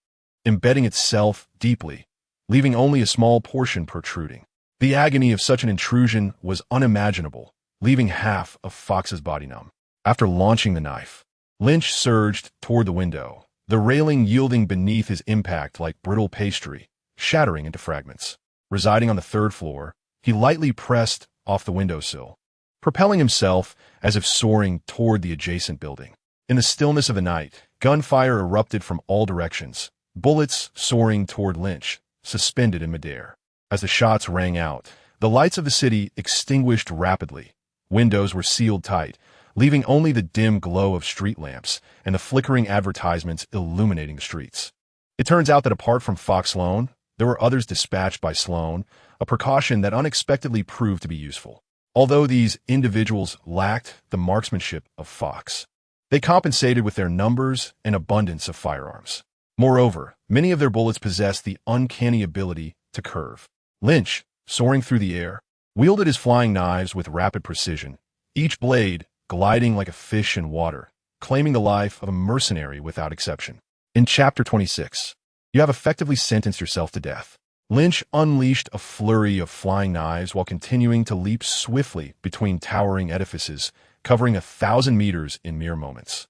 embedding itself deeply, leaving only a small portion protruding. The agony of such an intrusion was unimaginable, leaving half of Fox's body numb. After launching the knife, Lynch surged toward the window, the railing yielding beneath his impact like brittle pastry, shattering into fragments. Residing on the third floor, he lightly pressed off the windowsill, propelling himself as if soaring toward the adjacent building. In the stillness of the night, gunfire erupted from all directions, bullets soaring toward Lynch, suspended in midair. As the shots rang out, the lights of the city extinguished rapidly. Windows were sealed tight, leaving only the dim glow of street lamps and the flickering advertisements illuminating the streets. It turns out that apart from Fox Sloan, there were others dispatched by Sloan, a precaution that unexpectedly proved to be useful. Although these individuals lacked the marksmanship of Fox, they compensated with their numbers and abundance of firearms. Moreover, many of their bullets possessed the uncanny ability to curve. Lynch, soaring through the air, wielded his flying knives with rapid precision, each blade gliding like a fish in water, claiming the life of a mercenary without exception. In Chapter 26, you have effectively sentenced yourself to death. Lynch unleashed a flurry of flying knives while continuing to leap swiftly between towering edifices, covering 1,000 meters in mere moments.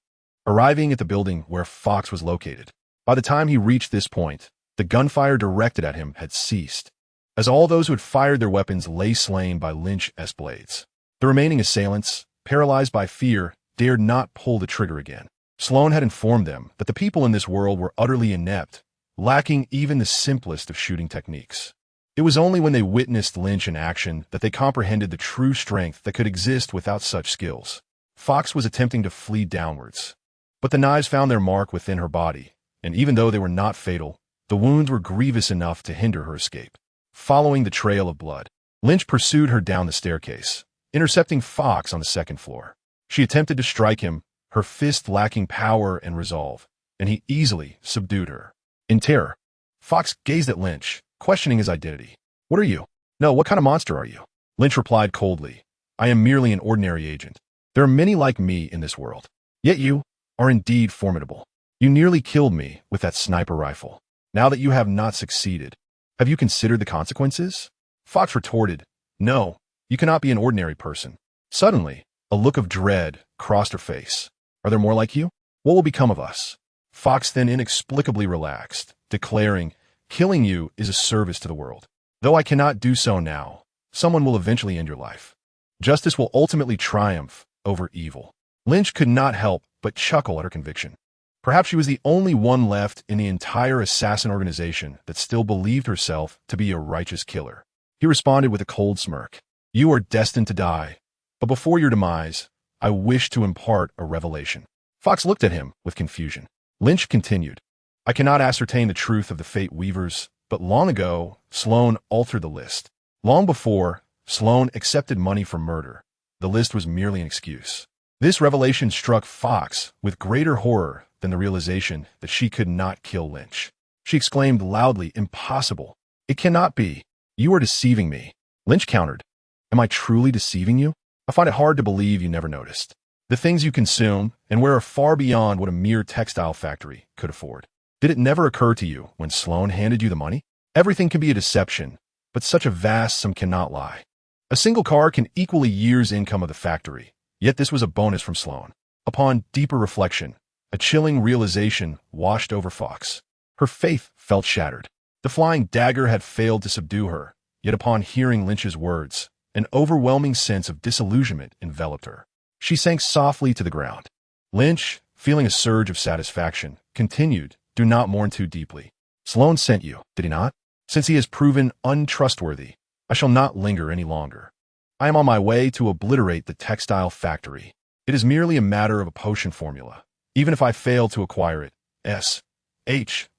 Arriving at the building where Fox was located, by the time he reached this point, the gunfire directed at him had ceased, as all those who had fired their weapons lay slain by Lynch's blades. The remaining assailants, paralyzed by fear, dared not pull the trigger again. Sloan had informed them that the people in this world were utterly inept, lacking even the simplest of shooting techniques. It was only when they witnessed Lynch in action that they comprehended the true strength that could exist without such skills. Fox was attempting to flee downwards, but the knives found their mark within her body, and even though they were not fatal, the wounds were grievous enough to hinder her escape. Following the trail of blood, Lynch pursued her down the staircase, intercepting Fox on the second floor. She attempted to strike him, her fist lacking power and resolve, and he easily subdued her. In terror, Fox gazed at Lynch, questioning his identity. "What are you? No, what kind of monster are you?" Lynch replied coldly, "I am merely an ordinary agent. There are many like me in this world. Yet you are indeed formidable. You nearly killed me with that sniper rifle. Now that you have not succeeded, have you considered the consequences?" Fox retorted, "No, you cannot be an ordinary person." Suddenly, a look of dread crossed her face. "Are there more like you? What will become of us?" Fox then inexplicably relaxed, declaring, "Killing you is a service to the world. Though I cannot do so now, someone will eventually end your life. Justice will ultimately triumph over evil." Lynch could not help but chuckle at her conviction. Perhaps she was the only one left in the entire assassin organization that still believed herself to be a righteous killer. He responded with a cold smirk. "You are destined to die, but before your demise, I wish to impart a revelation." Fox looked at him with confusion. Lynch continued, "I cannot ascertain the truth of the Fate Weavers, but long ago, Sloan altered the list. Long before, Sloan accepted money for murder. The list was merely an excuse." This revelation struck Fox with greater horror than the realization that she could not kill Lynch. She exclaimed loudly, "Impossible. It cannot be. You are deceiving me." Lynch countered, "Am I truly deceiving you? I find it hard to believe you never noticed. The things you consume and wear are far beyond what a mere textile factory could afford. Did it never occur to you when Sloan handed you the money? Everything can be a deception, but such a vast sum cannot lie. A single car can equal a year's income of the factory, yet this was a bonus from Sloan." Upon deeper reflection, a chilling realization washed over Fox. Her faith felt shattered. The flying dagger had failed to subdue her, yet upon hearing Lynch's words, an overwhelming sense of disillusionment enveloped her. She sank softly to the ground. Lynch, feeling a surge of satisfaction, continued, "Do not mourn too deeply. Sloan sent you, did he not? Since he has proven untrustworthy, I shall not linger any longer. I am on my way to obliterate the textile factory. It is merely a matter of a potion formula. Even if I fail to acquire it, S.H.I.E.L.D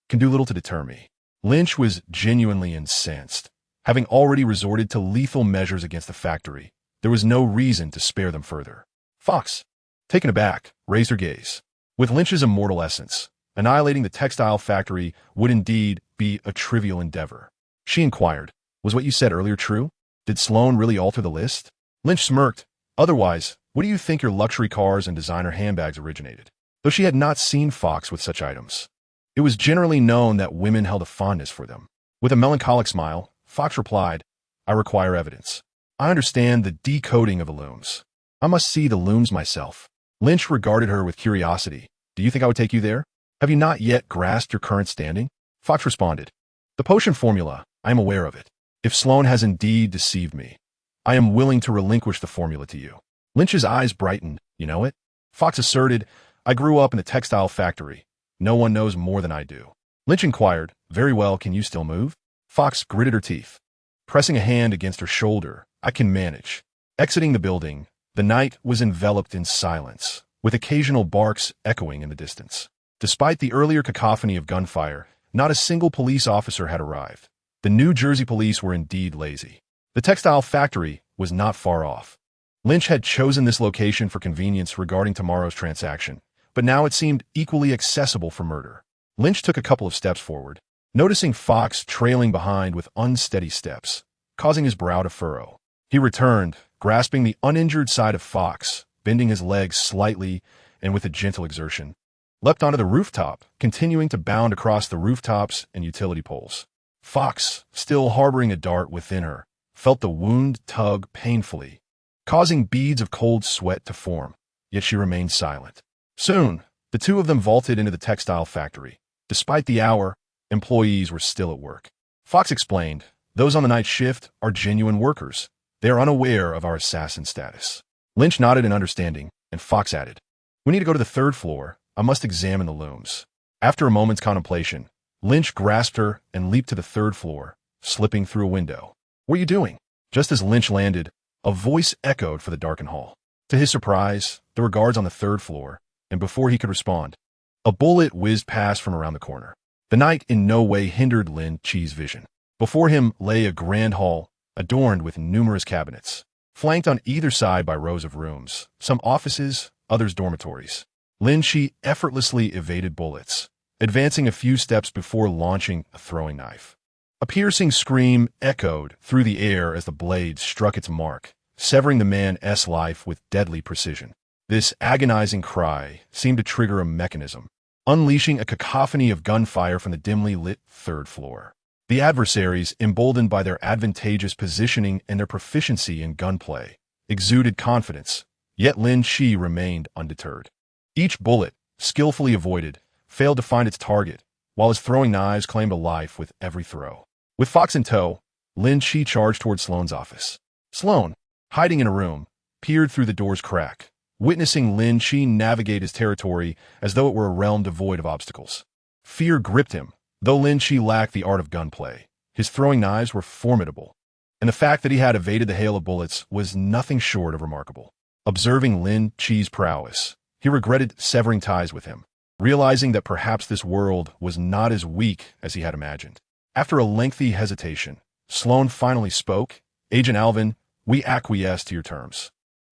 can do little to deter me." Lynch was genuinely incensed. Having already resorted to lethal measures against the factory, there was no reason to spare them further. Fox, taken aback, raised her gaze. With Lynch's immortal essence, annihilating the textile factory would indeed be a trivial endeavor. She inquired, "Was what you said earlier true? Did Sloan really alter the list?" Lynch smirked. "Otherwise, where do you think your luxury cars and designer handbags originated?" Though she had not seen Fox with such items, it was generally known that women held a fondness for them. With a melancholic smile, Fox replied, "I require evidence. I understand the decoding of the looms. I must see the looms myself." Lynch regarded her with curiosity. "Do you think I would take you there? Have you not yet grasped your current standing?" Fox responded, "The potion formula, I am aware of it. If Sloan has indeed deceived me, I am willing to relinquish the formula to you." Lynch's eyes brightened. "You know it?" Fox asserted, "I grew up in the textile factory. No one knows more than I do." Lynch inquired, "Very well, can you still move?" Fox gritted her teeth. Pressing a hand against her shoulder, "I can manage. Exiting the building, the night was enveloped in silence, with occasional barks echoing in the distance. Despite the earlier cacophony of gunfire, not a single police officer had arrived. The New Jersey police were indeed lazy. The textile factory was not far off. Lynch had chosen this location for convenience regarding tomorrow's transaction, but now it seemed equally accessible for murder. Lynch took a couple of steps forward, noticing Fox trailing behind with unsteady steps, causing his brow to furrow. He returned, grasping the uninjured side of Fox, bending his legs slightly and with a gentle exertion, leapt onto the rooftop, continuing to bound across the rooftops and utility poles. Fox, still harboring a dart within her, felt the wound tug painfully, causing beads of cold sweat to form, yet she remained silent. Soon, the two of them vaulted into the textile factory. Despite the hour, employees were still at work. Fox explained, "Those on the night shift are genuine workers. They are unaware of our assassin status." Lynch nodded in understanding, and Fox added, "We need to go to the third floor. I must examine the looms." After a moment's contemplation, Lynch grasped her and leaped to the third floor, slipping through a window. "What are you doing?" Just as Lynch landed, a voice echoed for the darkened hall. To his surprise, there were guards on the third floor, and before he could respond, a bullet whizzed past from around the corner. The night in no way hindered Lin Qi's vision. Before him lay a grand hall, adorned with numerous cabinets, flanked on either side by rows of rooms, some offices, others dormitories. Lin Qi effortlessly evaded bullets, advancing a few steps before launching a throwing knife. A piercing scream echoed through the air as the blade struck its mark, severing the man's life with deadly precision. This agonizing cry seemed to trigger a mechanism, unleashing a cacophony of gunfire from the dimly lit third floor. The adversaries, emboldened by their advantageous positioning and their proficiency in gunplay, exuded confidence, yet Lin Qi remained undeterred. Each bullet, skillfully avoided, failed to find its target, while his throwing knives claimed a life with every throw. With Fox in tow, Lin Qi charged toward Sloane's office. Sloane, hiding in a room, peered through the door's crack, witnessing Lin Qi navigate his territory as though it were a realm devoid of obstacles. Fear gripped him. Though Lin Qi lacked the art of gunplay, his throwing knives were formidable, and the fact that he had evaded the hail of bullets was nothing short of remarkable. Observing Lin Qi's prowess, he regretted severing ties with him, realizing that perhaps this world was not as weak as he had imagined. After a lengthy hesitation, Sloane finally spoke. "Agent Alvin, we acquiesce to your terms.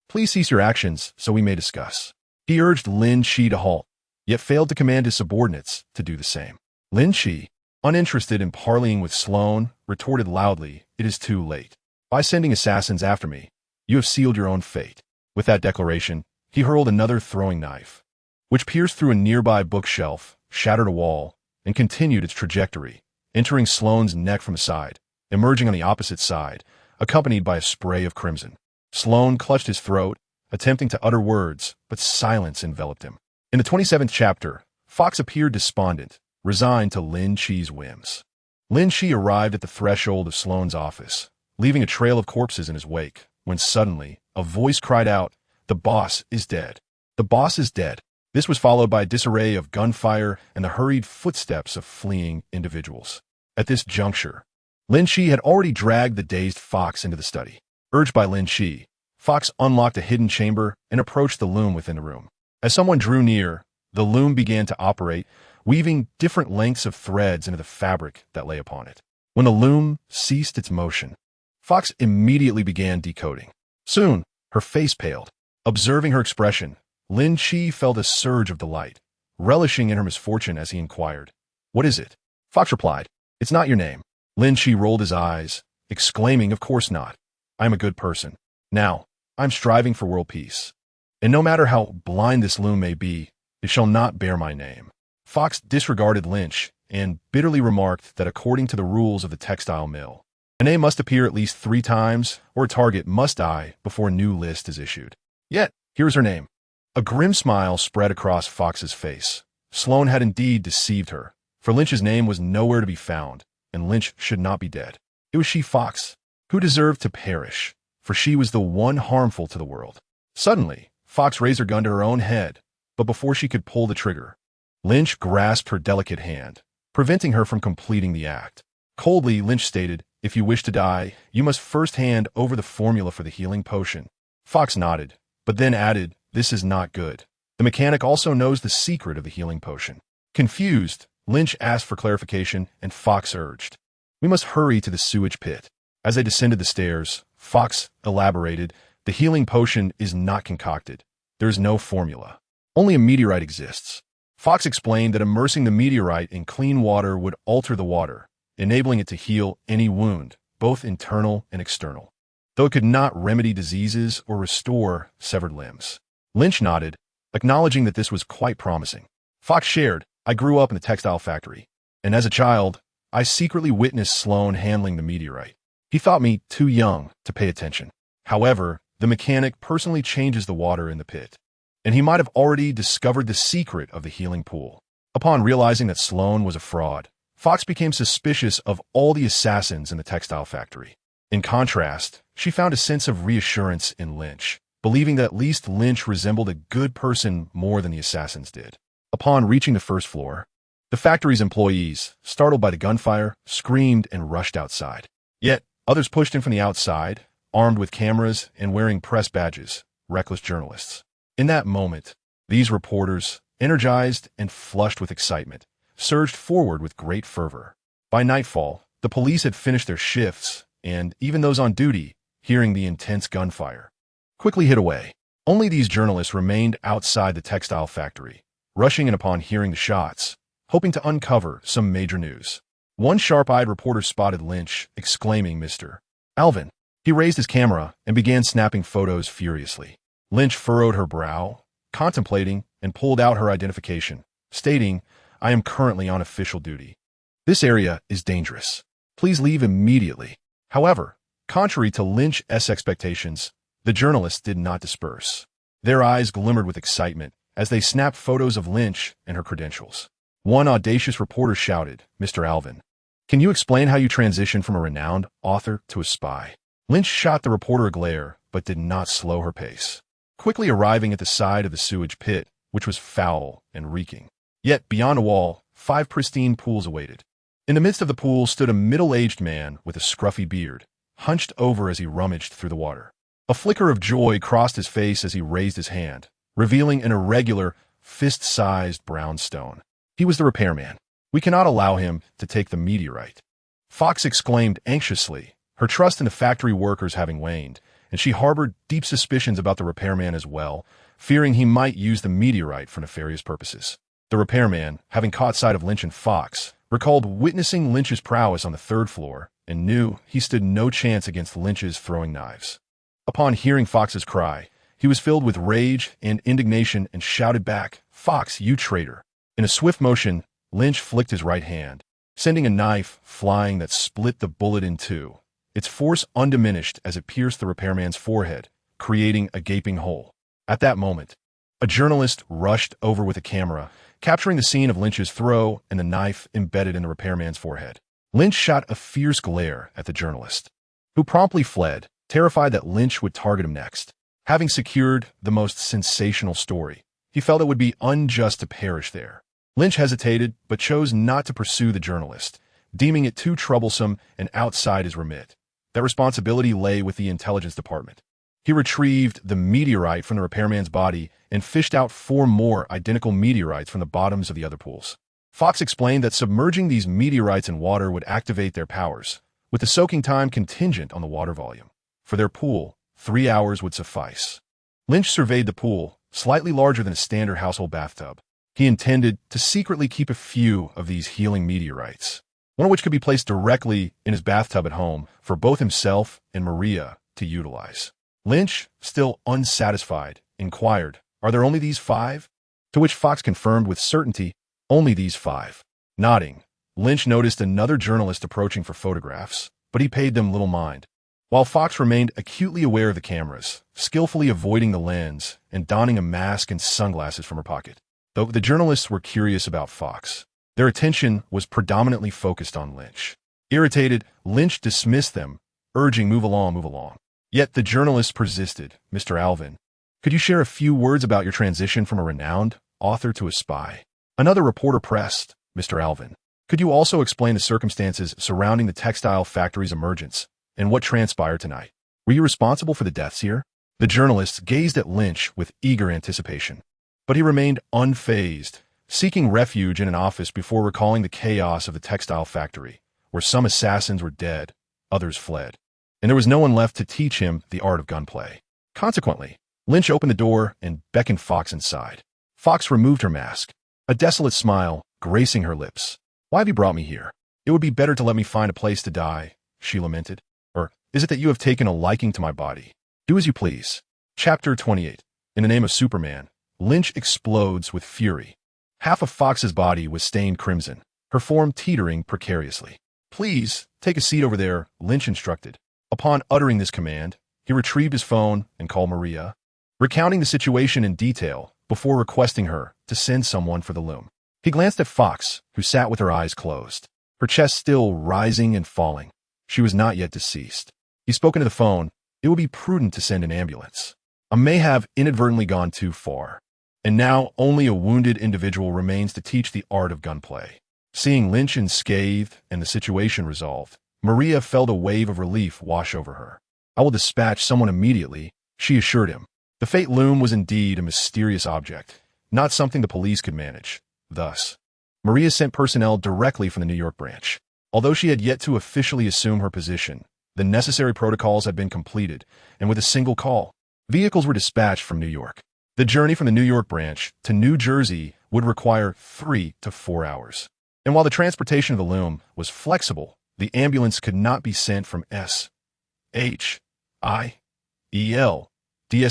Please cease your actions so we may discuss." He urged Lin Qi to halt, yet failed to command his subordinates to do the same. Lin Qi, uninterested in parleying with Sloane, retorted loudly, "It is too late. By sending assassins after me, you have sealed your own fate." With that declaration, he hurled another throwing knife, which pierced through a nearby bookshelf, shattered a wall, and continued its trajectory, entering Sloane's neck from the side, emerging on the opposite side, accompanied by a spray of crimson. Sloane clutched his throat, attempting to utter words, but silence enveloped him. In the 27th chapter, Fox appeared despondent, resigned to Lin Qi's whims. Lin Qi arrived at the threshold of Sloane's office, leaving a trail of corpses in his wake, when suddenly, a voice cried out, "The boss is dead. The boss is dead." This was followed by a disarray of gunfire and the hurried footsteps of fleeing individuals. At this juncture, Lin Qi had already dragged the dazed Fox into the study. Urged by Lin Qi, Fox unlocked a hidden chamber and approached the loom within the room. As someone drew near, the loom began to operate, weaving different lengths of threads into the fabric that lay upon it. When the loom ceased its motion, Fox immediately began decoding. Soon, her face paled. Observing her expression, Lin Qi felt a surge of delight, relishing in her misfortune as he inquired, "What is it?" Fox replied, "It's not your name." Lin Qi rolled his eyes, exclaiming, "Of course not. I am a good person. Now, I am striving for world peace. And no matter how blind this loom may be, it shall not bear my name." Fox disregarded Lynch and bitterly remarked that according to the rules of the textile mill, a name must appear at least 3 times or a target must die before a new list is issued. Yet, here is her name. A grim smile spread across Fox's face. Sloane had indeed deceived her, for Lynch's name was nowhere to be found, and Lynch should not be dead. It was she, Fox, who deserved to perish, for she was the one harmful to the world. Suddenly, Fox raised her gun to her own head, but before she could pull the trigger, Lynch grasped her delicate hand, preventing her from completing the act. Coldly, Lynch stated, "If you wish to die, you must first hand over the formula for the healing potion, Fox nodded, but then added, "This is not good. The mechanic also knows the secret of the healing potion." Confused, Lynch asked for clarification, and Fox urged, "We must hurry to the sewage pit." As they descended the stairs, Fox elaborated, "The healing potion is not concocted. There is no formula. Only a meteorite exists." Fox explained that immersing the meteorite in clean water would alter the water, enabling it to heal any wound, both internal and external, though it could not remedy diseases or restore severed limbs. Lynch nodded, acknowledging that this was quite promising. Fox shared, "I grew up in the textile factory, and as a child, I secretly witnessed Sloan handling the meteorite. He thought me too young to pay attention. However, the mechanic personally changes the water in the pit, and he might have already discovered the secret of the healing pool." Upon realizing that Sloan was a fraud, Fox became suspicious of all the assassins in the textile factory. In contrast, she found a sense of reassurance in Lynch, believing that at least Lynch resembled a good person more than the assassins did. Upon reaching the first floor, the factory's employees, startled by the gunfire, screamed and rushed outside. Yet, others pushed in from the outside, armed with cameras and wearing press badges, reckless journalists. In that moment, these reporters, energized and flushed with excitement, surged forward with great fervor. By nightfall, the police had finished their shifts, and even those on duty, hearing the intense gunfire, quickly hid away. Only these journalists remained outside the textile factory, rushing in upon hearing the shots, hoping to uncover some major news. One sharp-eyed reporter spotted Lynch, exclaiming, "Mr. Alvin." He raised his camera and began snapping photos furiously. Lynch furrowed her brow, contemplating, and pulled out her identification, stating, "I am currently on official duty. This area is dangerous. Please leave immediately." However, contrary to Lynch's expectations, the journalists did not disperse. Their eyes glimmered with excitement as they snapped photos of Lynch and her credentials. One audacious reporter shouted, "Mr. Alvin, can you explain how you transitioned from a renowned author to a spy?" Lynch shot the reporter a glare, but did not slow her pace, quickly arriving at the side of the sewage pit, which was foul and reeking. Yet beyond a wall, 5 pristine pools awaited. In the midst of the pool stood a middle-aged man with a scruffy beard, hunched over as he rummaged through the water. A flicker of joy crossed his face as he raised his hand, revealing an irregular, fist-sized brown stone. He was the repairman. "We cannot allow him to take the meteorite," Fox exclaimed anxiously, her trust in the factory workers having waned, and she harbored deep suspicions about the repairman as well, fearing he might use the meteorite for nefarious purposes. The repairman, having caught sight of Lynch and Fox, recalled witnessing Lynch's prowess on the 3rd floor and knew he stood no chance against Lynch's throwing knives. Upon hearing Fox's cry, he was filled with rage and indignation and shouted back, "Fox, you traitor!" In a swift motion, Lynch flicked his right hand, sending a knife flying that split the bullet in two, its force undiminished as it pierced the repairman's forehead, creating a gaping hole. At that moment, a journalist rushed over with a camera, capturing the scene of Lynch's throw and the knife embedded in the repairman's forehead. Lynch shot a fierce glare at the journalist, who promptly fled, terrified that Lynch would target him next. Having secured the most sensational story, he felt it would be unjust to perish there. Lynch hesitated, but chose not to pursue the journalist, deeming it too troublesome and outside his remit. That responsibility lay with the intelligence department. He retrieved the meteorite from the repairman's body and fished out 4 more identical meteorites from the bottoms of the other pools. Fox explained that submerging these meteorites in water would activate their powers, with the soaking time contingent on the water volume. For their pool, 3 hours would suffice. Lynch surveyed the pool, slightly larger than a standard household bathtub. He intended to secretly keep a few of these healing meteorites, one of which could be placed directly in his bathtub at home for both himself and Maria to utilize. Lynch, still unsatisfied, inquired, "Are there only these 5? To which Fox confirmed with certainty, "Only these 5. Nodding, Lynch noticed another journalist approaching for photographs, but he paid them little mind, while Fox remained acutely aware of the cameras, skillfully avoiding the lens and donning a mask and sunglasses from her pocket. Though the journalists were curious about Fox, their attention was predominantly focused on Lynch. Irritated, Lynch dismissed them, urging, "Move along, move along." Yet the journalists persisted. "Mr. Alvin, could you share a few words about your transition from a renowned author to a spy?" Another reporter pressed, "Mr. Alvin, could you also explain the circumstances surrounding the textile factory's emergence and what transpired tonight? Were you responsible for the deaths here?" The journalist gazed at Lynch with eager anticipation. But he remained unfazed, seeking refuge in an office before recalling the chaos of the textile factory, where some assassins were dead, others fled, and there was no one left to teach him the art of gunplay. Consequently, Lynch opened the door and beckoned Fox inside. Fox removed her mask, a desolate smile gracing her lips. "Why have you brought me here? It would be better to let me find a place to die," she lamented. "Or is it that you have taken a liking to my body? Do as you please." Chapter 28. In the name of Superman, Lynch explodes with fury. Half of Fox's body was stained crimson, her form teetering precariously. "Please, take a seat over there," Lynch instructed. Upon uttering this command, he retrieved his phone and called Maria, recounting the situation in detail before requesting her to send someone for the loom. He glanced at Fox, who sat with her eyes closed, her chest still rising and falling. She was not yet deceased. He spoke into the phone. It would be prudent to send an ambulance. I may have inadvertently gone too far, and now only a wounded individual remains to teach the art of gunplay. Seeing Lynch unscathed and the situation resolved, Maria felt a wave of relief wash over her. "I will dispatch someone immediately," she assured him. The fate loom was indeed a mysterious object, not something the police could manage. Thus, Maria sent personnel directly from the New York branch. Although she had yet to officially assume her position, the necessary protocols had been completed, and with a single call, vehicles were dispatched from New York. The journey from the New York branch to New Jersey would require 3 to 4 hours. And while the transportation of the loom was flexible, the ambulance could not be sent from S.H.I.E.L.D's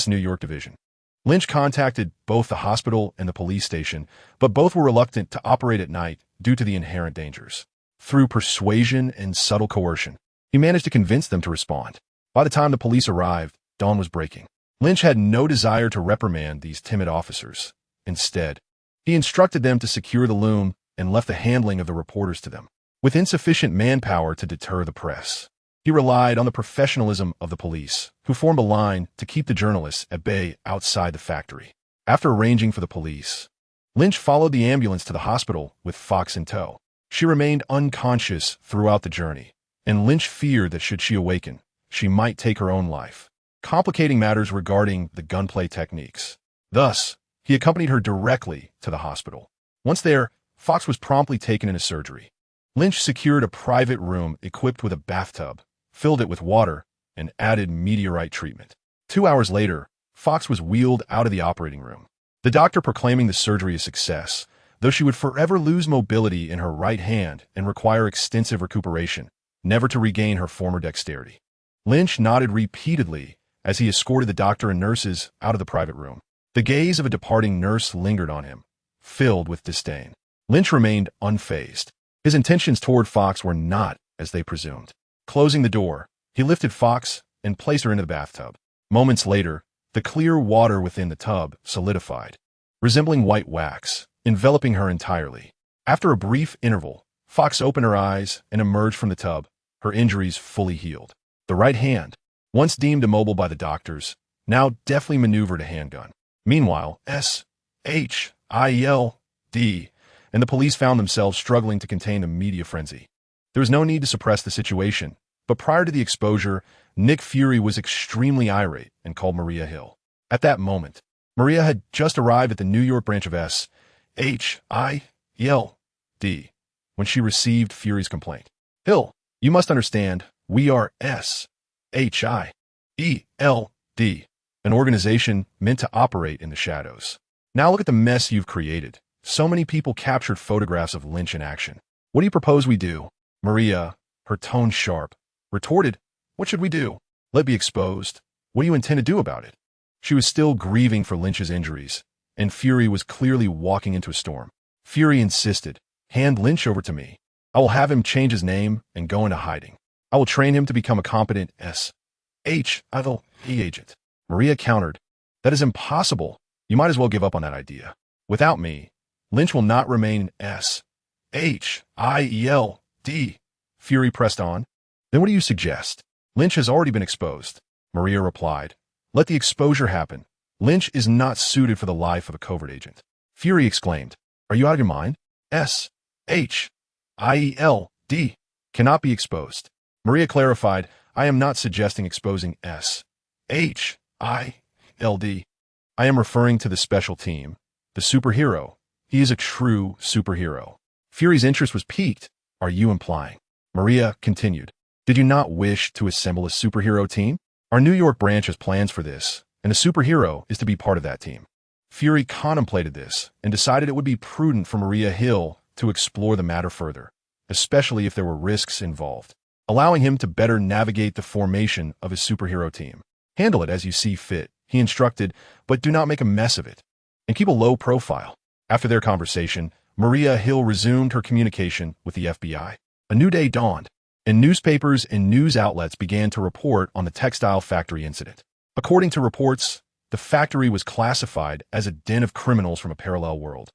New York division. Lynch contacted both the hospital and the police station, but both were reluctant to operate at night due to the inherent dangers. Through persuasion and subtle coercion, he managed to convince them to respond. By the time the police arrived, dawn was breaking. Lynch had no desire to reprimand these timid officers. Instead, he instructed them to secure the loom and left the handling of the reporters to them. With insufficient manpower to deter the press, he relied on the professionalism of the police, who formed a line to keep the journalists at bay outside the factory. After arranging for the police, Lynch followed the ambulance to the hospital with Fox in tow. She remained unconscious throughout the journey, and Lynch feared that should she awaken, she might take her own life, complicating matters regarding the gunplay techniques. Thus, he accompanied her directly to the hospital. Once there, Fox was promptly taken into surgery. Lynch secured a private room equipped with a bathtub, filled it with water, and added meteorite treatment. 2 hours later, Fox was wheeled out of the operating room, the doctor proclaiming the surgery a success, though she would forever lose mobility in her right hand and require extensive recuperation, never to regain her former dexterity. Lynch nodded repeatedly as he escorted the doctor and nurses out of the private room. The gaze of a departing nurse lingered on him, filled with disdain. Lynch remained unfazed. His intentions toward Fox were not as they presumed. Closing the door, he lifted Fox and placed her into the bathtub. Moments later, the clear water within the tub solidified, resembling white wax, enveloping her entirely. After a brief interval, Fox opened her eyes and emerged from the tub, her injuries fully healed. The right hand, once deemed immobile by the doctors, now deftly maneuvered a handgun. Meanwhile, S.H.I.E.L.D. and the police found themselves struggling to contain the media frenzy. There was no need to suppress the situation, but prior to the exposure, Nick Fury was extremely irate and called Maria Hill. At that moment, Maria had just arrived at the New York branch of S.H.I.E.L.D. when she received Fury's complaint. "Hill, you must understand, we are S.H.I.E.L.D., an organization meant to operate in the shadows. Now look at the mess you've created. So many people captured photographs of Lynch in action. What do you propose we do?" Maria, her tone sharp, retorted, "What should we do? Let be exposed. What do you intend to do about it?" She was still grieving for Lynch's injuries, and Fury was clearly walking into a storm. Fury insisted, "Hand Lynch over to me. I will have him change his name and go into hiding. I will train him to become a competent S.H.I.E.L.D. agent." Maria countered, "That is impossible. You might as well give up on that idea. Without me, Lynch will not remain S.H.I.E.L.D. Fury pressed on. "Then what do you suggest?" "Lynch has already been exposed," Maria replied. "Let the exposure happen. Lynch is not suited for the life of a covert agent." Fury exclaimed, "Are you out of your mind? S.H.I.E.L.D. cannot be exposed." Maria clarified, "I am not suggesting exposing S.H.I.E.L.D. S.H.I.E.L.D. I am referring to the special team, the superhero. He is a true superhero. Fury's interest was piqued. Are you implying? Maria continued. Did you not wish to assemble a superhero team? Our New York branch has plans for this, and a superhero is to be part of that team. Fury contemplated this and decided it would be prudent for Maria Hill to explore the matter further, especially if there were risks involved, allowing him to better navigate the formation of his superhero team. Handle it as you see fit, he instructed, but do not make a mess of it, and keep a low profile. After their conversation, Maria Hill resumed her communication with the FBI. A new day dawned, and newspapers and news outlets began to report on the textile factory incident. According to reports, the factory was classified as a den of criminals from a parallel world,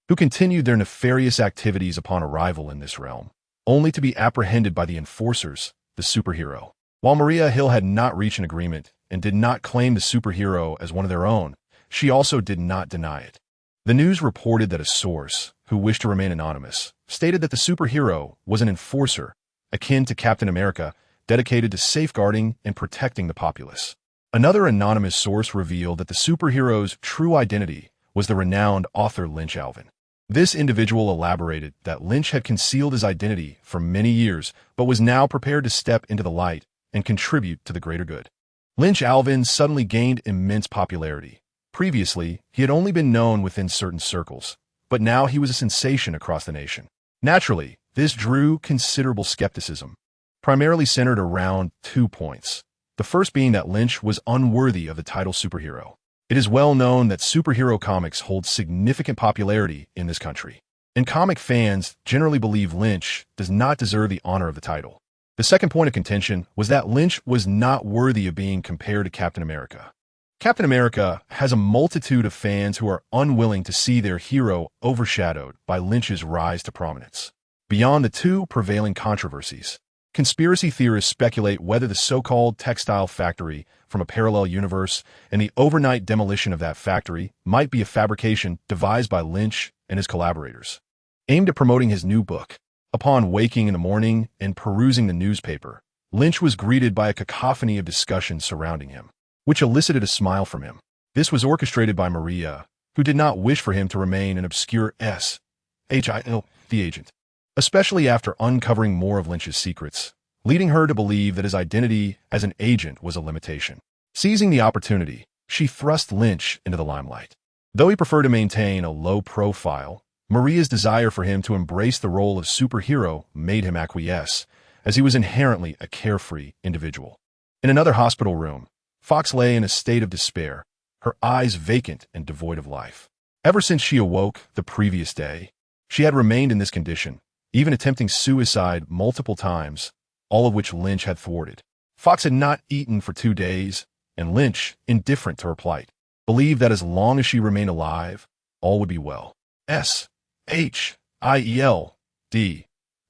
who continued their nefarious activities upon arrival in this realm, only to be apprehended by the enforcers, the superhero. While Maria Hill had not reached an agreement and did not claim the superhero as one of their own, she also did not deny it. The news reported that a source, who wished to remain anonymous, stated that the superhero was an enforcer, akin to Captain America, dedicated to safeguarding and protecting the populace. Another anonymous source revealed that the superhero's true identity was the renowned author Lin Qi. This individual elaborated that Lynch had concealed his identity for many years, but was now prepared to step into the light and contribute to the greater good. Lin Qi suddenly gained immense popularity. Previously, he had only been known within certain circles, but now he was a sensation across the nation. Naturally, this drew considerable skepticism, primarily centered around 2 points. The first being that Lynch was unworthy of the title superhero. It is well known that superhero comics hold significant popularity in this country, and comic fans generally believe Lynch does not deserve the honor of the title. The second point of contention was that Lynch was not worthy of being compared to Captain America. Captain America has a multitude of fans who are unwilling to see their hero overshadowed by Lynch's rise to prominence. Beyond the two prevailing controversies, conspiracy theorists speculate whether the so-called textile factory from a parallel universe and the overnight demolition of that factory might be a fabrication devised by Lynch and his collaborators, aimed at promoting his new book. Upon waking in the morning and perusing the newspaper, Lynch was greeted by a cacophony of discussions surrounding him, which elicited a smile from him. This was orchestrated by Maria, who did not wish for him to remain an obscure S.H.I.E.L.D. agent, especially after uncovering more of Lynch's secrets, leading her to believe that his identity as an agent was a limitation. Seizing the opportunity, she thrust Lynch into the limelight. Though he preferred to maintain a low profile, Maria's desire for him to embrace the role of superhero made him acquiesce, as he was inherently a carefree individual. In another hospital room, Fox lay in a state of despair, her eyes vacant and devoid of life. Ever since she awoke the previous day, she had remained in this condition, even attempting suicide multiple times, all of which Lynch had thwarted. Fox had not eaten for 2 days, and Lynch, indifferent to her plight, believed that as long as she remained alive, all would be well. S.H.I.E.L.D.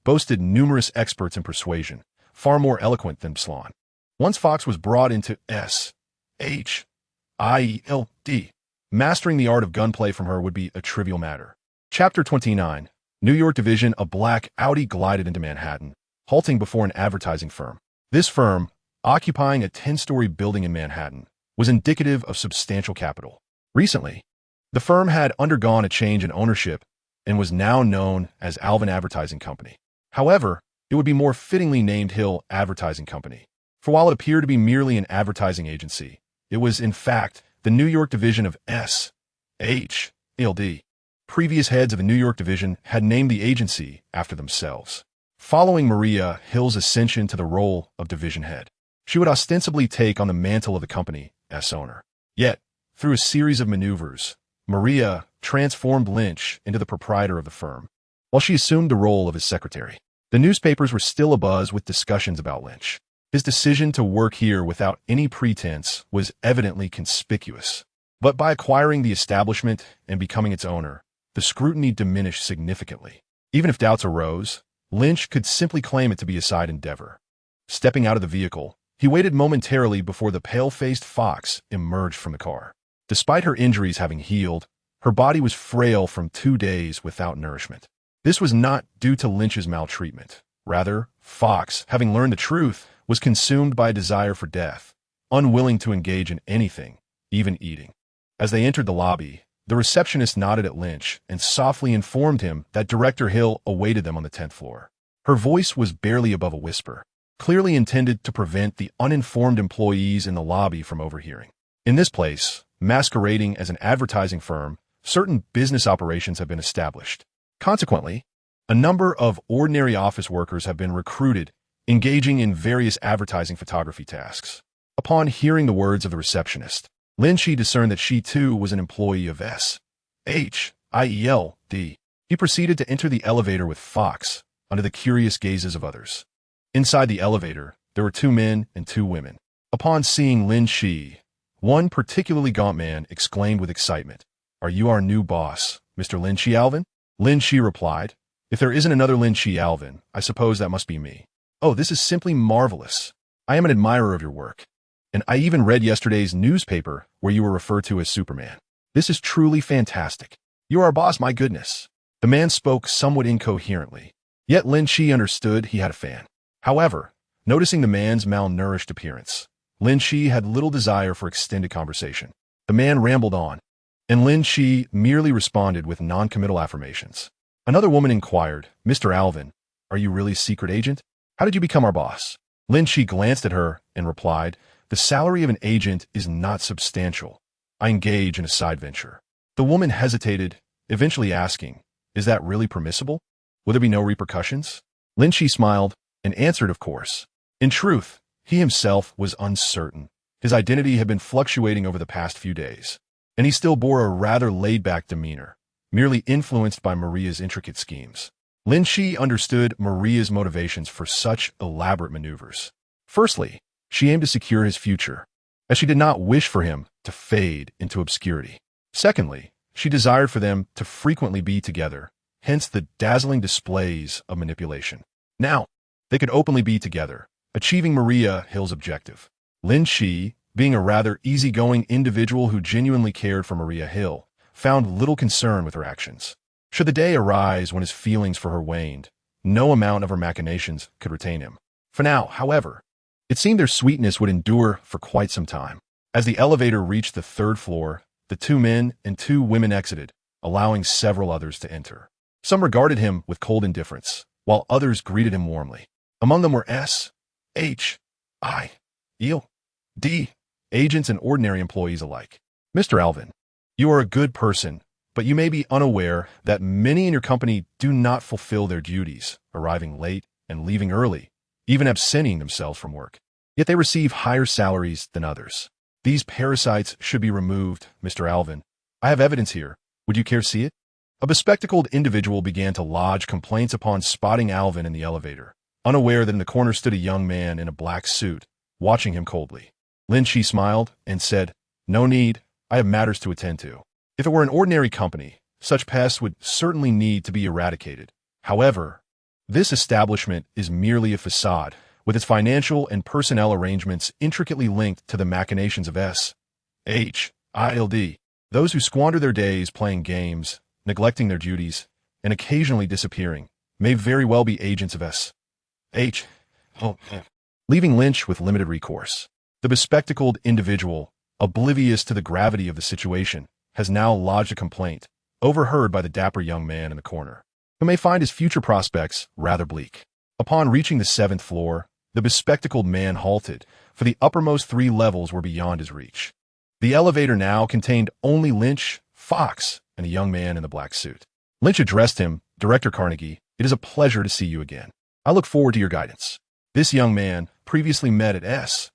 boasted numerous experts in persuasion, far more eloquent than Sloan. Once Fox was brought into S.H.I.E.L.D., mastering the art of gunplay from her would be a trivial matter. Chapter 29. New York Division. A black Audi glided into Manhattan, halting before an advertising firm. This firm, occupying a 10-story building in Manhattan, was indicative of substantial capital. Recently, the firm had undergone a change in ownership and was now known as Alvin Advertising Company. However, it would be more fittingly named Hill Advertising Company, for while it appeared to be merely an advertising agency, it was in fact the New York division of S.H.I.E.L.D. Previous heads of the New York division had named the agency after themselves. Following Maria Hill's ascension to the role of division head, she would ostensibly take on the mantle of the company as owner. Yet, through a series of maneuvers, Maria transformed Lynch into the proprietor of the firm, while she assumed the role of his secretary. The newspapers were still abuzz with discussions about Lynch. His decision to work here without any pretense was evidently conspicuous. But by acquiring the establishment and becoming its owner, the scrutiny diminished significantly. Even if doubts arose, Lynch could simply claim it to be a side endeavor. Stepping out of the vehicle, he waited momentarily before the pale-faced Fox emerged from the car. Despite her injuries having healed, her body was frail from 2 days without nourishment. This was not due to Lynch's maltreatment. Rather, Fox, having learned the truth, was consumed by a desire for death, unwilling to engage in anything, even eating. As they entered the lobby, the receptionist nodded at Lynch and softly informed him that Director Hill awaited them on the 10th floor. Her voice was barely above a whisper, clearly intended to prevent the uninformed employees in the lobby from overhearing. In this place, masquerading as an advertising firm, certain business operations have been established. Consequently, a number of ordinary office workers have been recruited, engaging in various advertising photography tasks. Upon hearing the words of the receptionist, Lin Qi discerned that she too was an employee of S.H.I.E.L.D. He proceeded to enter the elevator with Fox, under the curious gazes of others. Inside the elevator, there were 2 men and 2 women. Upon seeing Lin Qi, one particularly gaunt man exclaimed with excitement, "Are you our new boss, Mr. Lin Qi Alvin?" Lin Qi replied, "If there isn't another Lin Qi Alvin, I suppose that must be me." "Oh, this is simply marvelous. I am an admirer of your work. And I even read yesterday's newspaper where you were referred to as Superman. This is truly fantastic. You're our boss, my goodness." The man spoke somewhat incoherently, yet Lin Qi understood he had a fan. However, noticing the man's malnourished appearance, Lin Qi had little desire for extended conversation. The man rambled on, and Lin Qi merely responded with non-committal affirmations. Another woman inquired, "Mr. Alvin, are you really a secret agent? How did you become our boss?" Lin Qi glanced at her and replied, "The salary of an agent is not substantial. I engage in a side venture." The woman hesitated, eventually asking, "Is that really permissible? Will there be no repercussions?" Lin Qi smiled and answered, "Of course." In truth, he himself was uncertain. His identity had been fluctuating over the past few days, and he still bore a rather laid-back demeanor, merely influenced by Maria's intricate schemes. Lin Qi understood Maria's motivations for such elaborate maneuvers. Firstly, she aimed to secure his future, as she did not wish for him to fade into obscurity. Secondly, she desired for them to frequently be together, hence the dazzling displays of manipulation. Now, they could openly be together, achieving Maria Hill's objective. Lin Qi, being a rather easygoing individual who genuinely cared for Maria Hill, found little concern with her actions. Should the day arise when his feelings for her waned, no amount of her machinations could retain him. For now, however, it seemed their sweetness would endure for quite some time. As the elevator reached the 3rd floor, the 2 men and 2 women exited, allowing several others to enter. Some regarded him with cold indifference, while others greeted him warmly. Among them were S.H.I.E.L.D. agents and ordinary employees alike. "Mr. Alvin, you are a good person, but you may be unaware that many in your company do not fulfill their duties, arriving late and leaving early, even absenting themselves from work. Yet they receive higher salaries than others. These parasites should be removed, Mr. Alvin. I have evidence here. Would you care to see it?" A bespectacled individual began to lodge complaints upon spotting Alvin in the elevator, unaware that in the corner stood a young man in a black suit, watching him coldly. Lin Qi smiled and said, "No need. I have matters to attend to." If it were an ordinary company, such pests would certainly need to be eradicated. However, this establishment is merely a facade, with its financial and personnel arrangements intricately linked to the machinations of S.H.I.E.L.D. Those who squander their days playing games, neglecting their duties, and occasionally disappearing, may very well be agents of S.H.I.E.L.D. Leaving Lynch with limited recourse, the bespectacled individual, oblivious to the gravity of the situation, has now lodged a complaint, overheard by the dapper young man in the corner, who may find his future prospects rather bleak. Upon reaching the 7th floor, the bespectacled man halted, for the uppermost 3 levels were beyond his reach. The elevator now contained only Lynch, Fox, and a young man in the black suit. Lynch addressed him, "Director Carnegie, it is a pleasure to see you again. I look forward to your guidance." This young man previously met at S.H.I.E.L.D.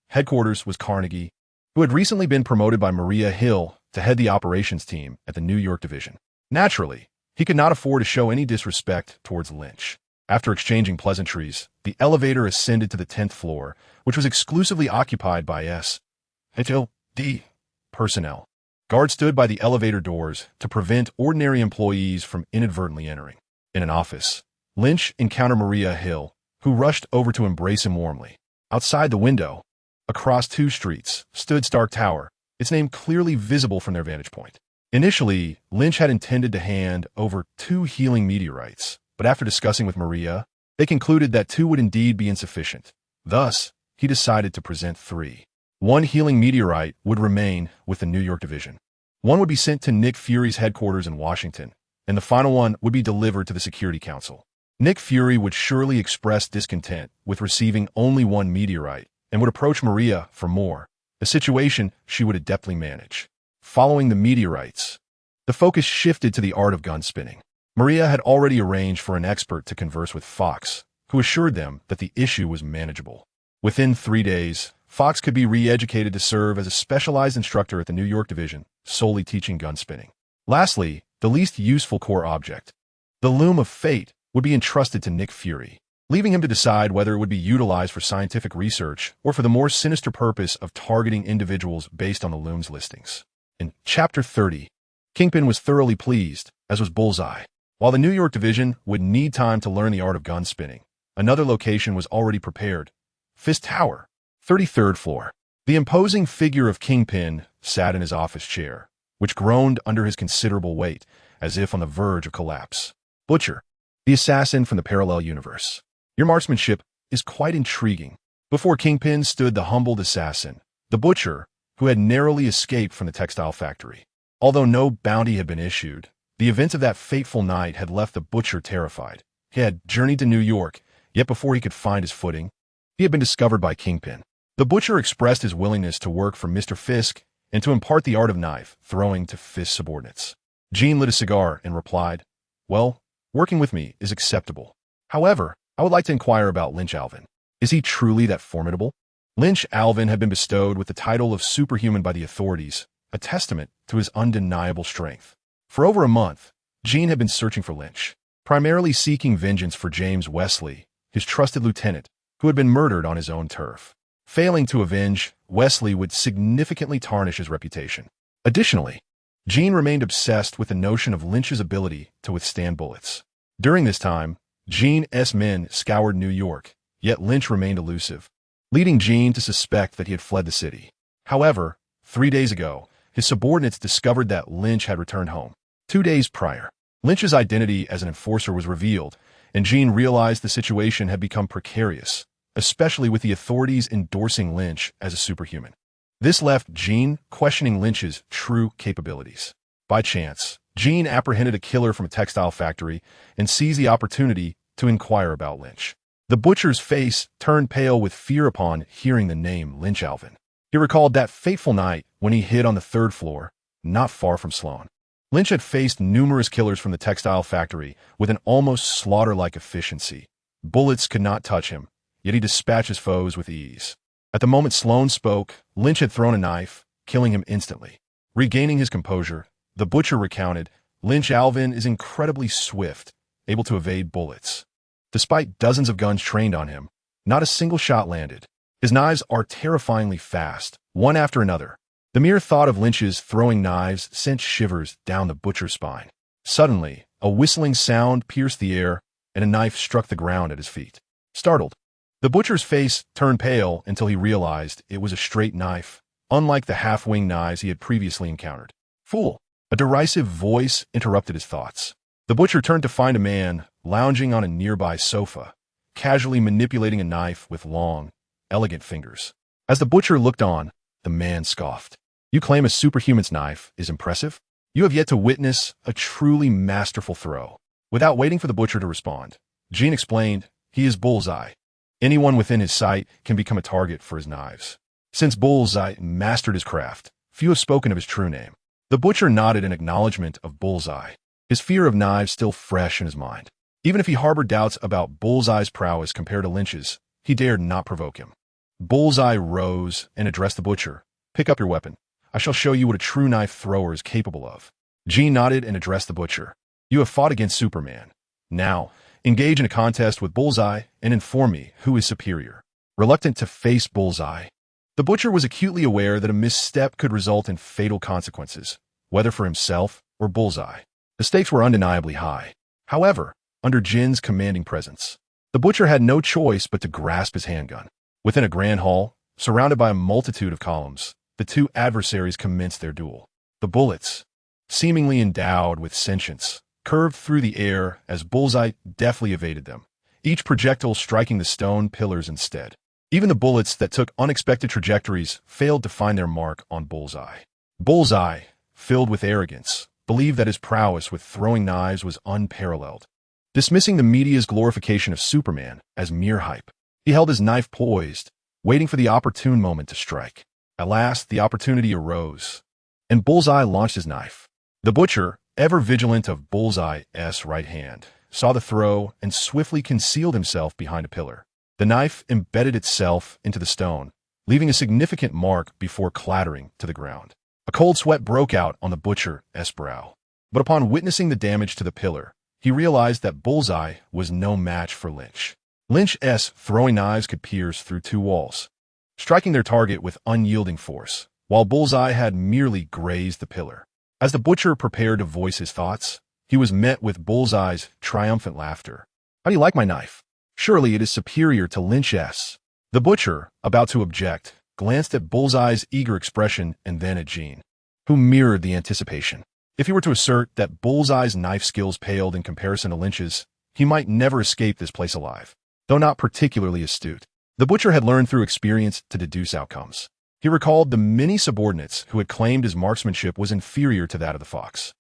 headquarters was Carnegie, who had recently been promoted by Maria Hill to head the operations team at the New York division. Naturally, he could not afford to show any disrespect towards Lynch. After exchanging pleasantries, the elevator ascended to the 10th floor, which was exclusively occupied by S.H.I.E.L.D. personnel. Guards stood by the elevator doors to prevent ordinary employees from inadvertently entering. In an office, Lynch encountered Maria Hill, who rushed over to embrace him warmly. Outside the window, across 2 streets, stood Stark Tower, its name clearly visible from their vantage point. Initially, Lynch had intended to hand over 2 healing meteorites, but after discussing with Maria, they concluded that 2 would indeed be insufficient. Thus, he decided to present three. One healing meteorite would remain with the New York division. One would be sent to Nick Fury's headquarters in Washington, and the final one would be delivered to the Security Council. Nick Fury would surely express discontent with receiving only one meteorite and would approach Maria for more, a situation she would adeptly manage. Following the meteorites, the focus shifted to the art of gun spinning. Maria had already arranged for an expert to converse with Fox, who assured them that the issue was manageable. Within 3 days, Fox could be re-educated to serve as a specialized instructor at the New York division, solely teaching gun spinning. Lastly, the least useful core object, the loom of fate, would be entrusted to Nick Fury, leaving him to decide whether it would be utilized for scientific research or for the more sinister purpose of targeting individuals based on the loom's listings. In Chapter 30, Kingpin was thoroughly pleased, as was Bullseye. While the New York division would need time to learn the art of gun spinning, another location was already prepared: Fist Tower, 33rd floor. The imposing figure of Kingpin sat in his office chair, which groaned under his considerable weight, as if on the verge of collapse. Butcher, the assassin from the parallel universe. Your marksmanship is quite intriguing. Before Kingpin stood the humbled assassin, the Butcher, who had narrowly escaped from the textile factory. Although no bounty had been issued, the events of that fateful night had left the Butcher terrified. He had journeyed to New York, yet before he could find his footing, he had been discovered by Kingpin. The Butcher expressed his willingness to work for Mr. Fisk and to impart the art of knife throwing to Fisk's subordinates. Gene lit a cigar and replied, "Well, working with me is acceptable. However, I would like to inquire about Lynch Alvin. Is he truly that formidable?" Lynch Alvin had been bestowed with the title of superhuman by the authorities, a testament to his undeniable strength. For over a month, Gene had been searching for Lynch, primarily seeking vengeance for James Wesley, his trusted lieutenant, who had been murdered on his own turf. Failing to avenge, Wesley would significantly tarnish his reputation. Additionally, Gene remained obsessed with the notion of Lynch's ability to withstand bullets. During this time, Gene's men scoured New York, yet Lynch remained elusive, leading Gene to suspect that he had fled the city. However, 3 days ago, his subordinates discovered that Lynch had returned home. 2 days prior, Lynch's identity as an enforcer was revealed, and Gene realized the situation had become precarious, especially with the authorities endorsing Lynch as a superhuman. This left Gene questioning Lynch's true capabilities. By chance, Gene apprehended a killer from a textile factory and seized the opportunity to inquire about Lynch. The Butcher's face turned pale with fear upon hearing the name Lynch Alvin. He recalled that fateful night when he hid on the 3rd floor, not far from Sloan. Lynch had faced numerous killers from the textile factory with an almost slaughter-like efficiency. Bullets could not touch him, yet he dispatched his foes with ease. At the moment Sloan spoke, Lynch had thrown a knife, killing him instantly. Regaining his composure, the Butcher recounted, "Lynch Alvin is incredibly swift, able to evade bullets. Despite dozens of guns trained on him, not a single shot landed. His knives are terrifyingly fast, one after another." The mere thought of Lynch's throwing knives sent shivers down the Butcher's spine. Suddenly, a whistling sound pierced the air, and a knife struck the ground at his feet. Startled, the Butcher's face turned pale until he realized it was a straight knife, unlike the half-wing knives he had previously encountered. "Fool!" A derisive voice interrupted his thoughts. The Butcher turned to find a man lounging on a nearby sofa, casually manipulating a knife with long, elegant fingers. As the Butcher looked on, the man scoffed. "You claim a superhuman's knife is impressive? You have yet to witness a truly masterful throw." Without waiting for the Butcher to respond, Gene explained, "He is Bullseye. Anyone within his sight can become a target for his knives. Since Bullseye mastered his craft, few have spoken of his true name." The Butcher nodded in acknowledgement of Bullseye, his fear of knives still fresh in his mind. Even if he harbored doubts about Bullseye's prowess compared to Lynch's, he dared not provoke him. Bullseye rose and addressed the Butcher. "Pick up your weapon. I shall show you what a true knife thrower is capable of." Gene nodded and addressed the Butcher. "You have fought against Superman. Now, engage in a contest with Bullseye and inform me who is superior." Reluctant to face Bullseye, the Butcher was acutely aware that a misstep could result in fatal consequences, whether for himself or Bullseye. The stakes were undeniably high. However, under Jin's commanding presence, the Butcher had no choice but to grasp his handgun. Within a grand hall, surrounded by a multitude of columns, the two adversaries commenced their duel. The bullets, seemingly endowed with sentience, curved through the air as Bullseye deftly evaded them, each projectile striking the stone pillars instead. Even the bullets that took unexpected trajectories failed to find their mark on Bullseye. Bullseye, filled with arrogance, believed that his prowess with throwing knives was unparalleled. Dismissing the media's glorification of Superman as mere hype, he held his knife poised, waiting for the opportune moment to strike. At last, the opportunity arose, and Bullseye launched his knife. The butcher, ever vigilant of Bullseye's right hand, saw the throw and swiftly concealed himself behind a pillar. The knife embedded itself into the stone, leaving a significant mark before clattering to the ground. A cold sweat broke out on the butcher's brow. But upon witnessing the damage to the pillar, he realized that Bullseye was no match for Lynch. Lynch's throwing knives could pierce through two walls, striking their target with unyielding force, while Bullseye had merely grazed the pillar. As the butcher prepared to voice his thoughts, he was met with Bullseye's triumphant laughter. "How do you like my knife? Surely it is superior to Lynch's." The butcher, about to object, glanced at Bullseye's eager expression and then at Jean, who mirrored the anticipation. If he were to assert that Bullseye's knife skills paled in comparison to Lynch's, he might never escape this place alive. Though not particularly astute, the butcher had learned through experience to deduce outcomes. He recalled the many subordinates who had claimed his marksmanship was inferior to that of the fox.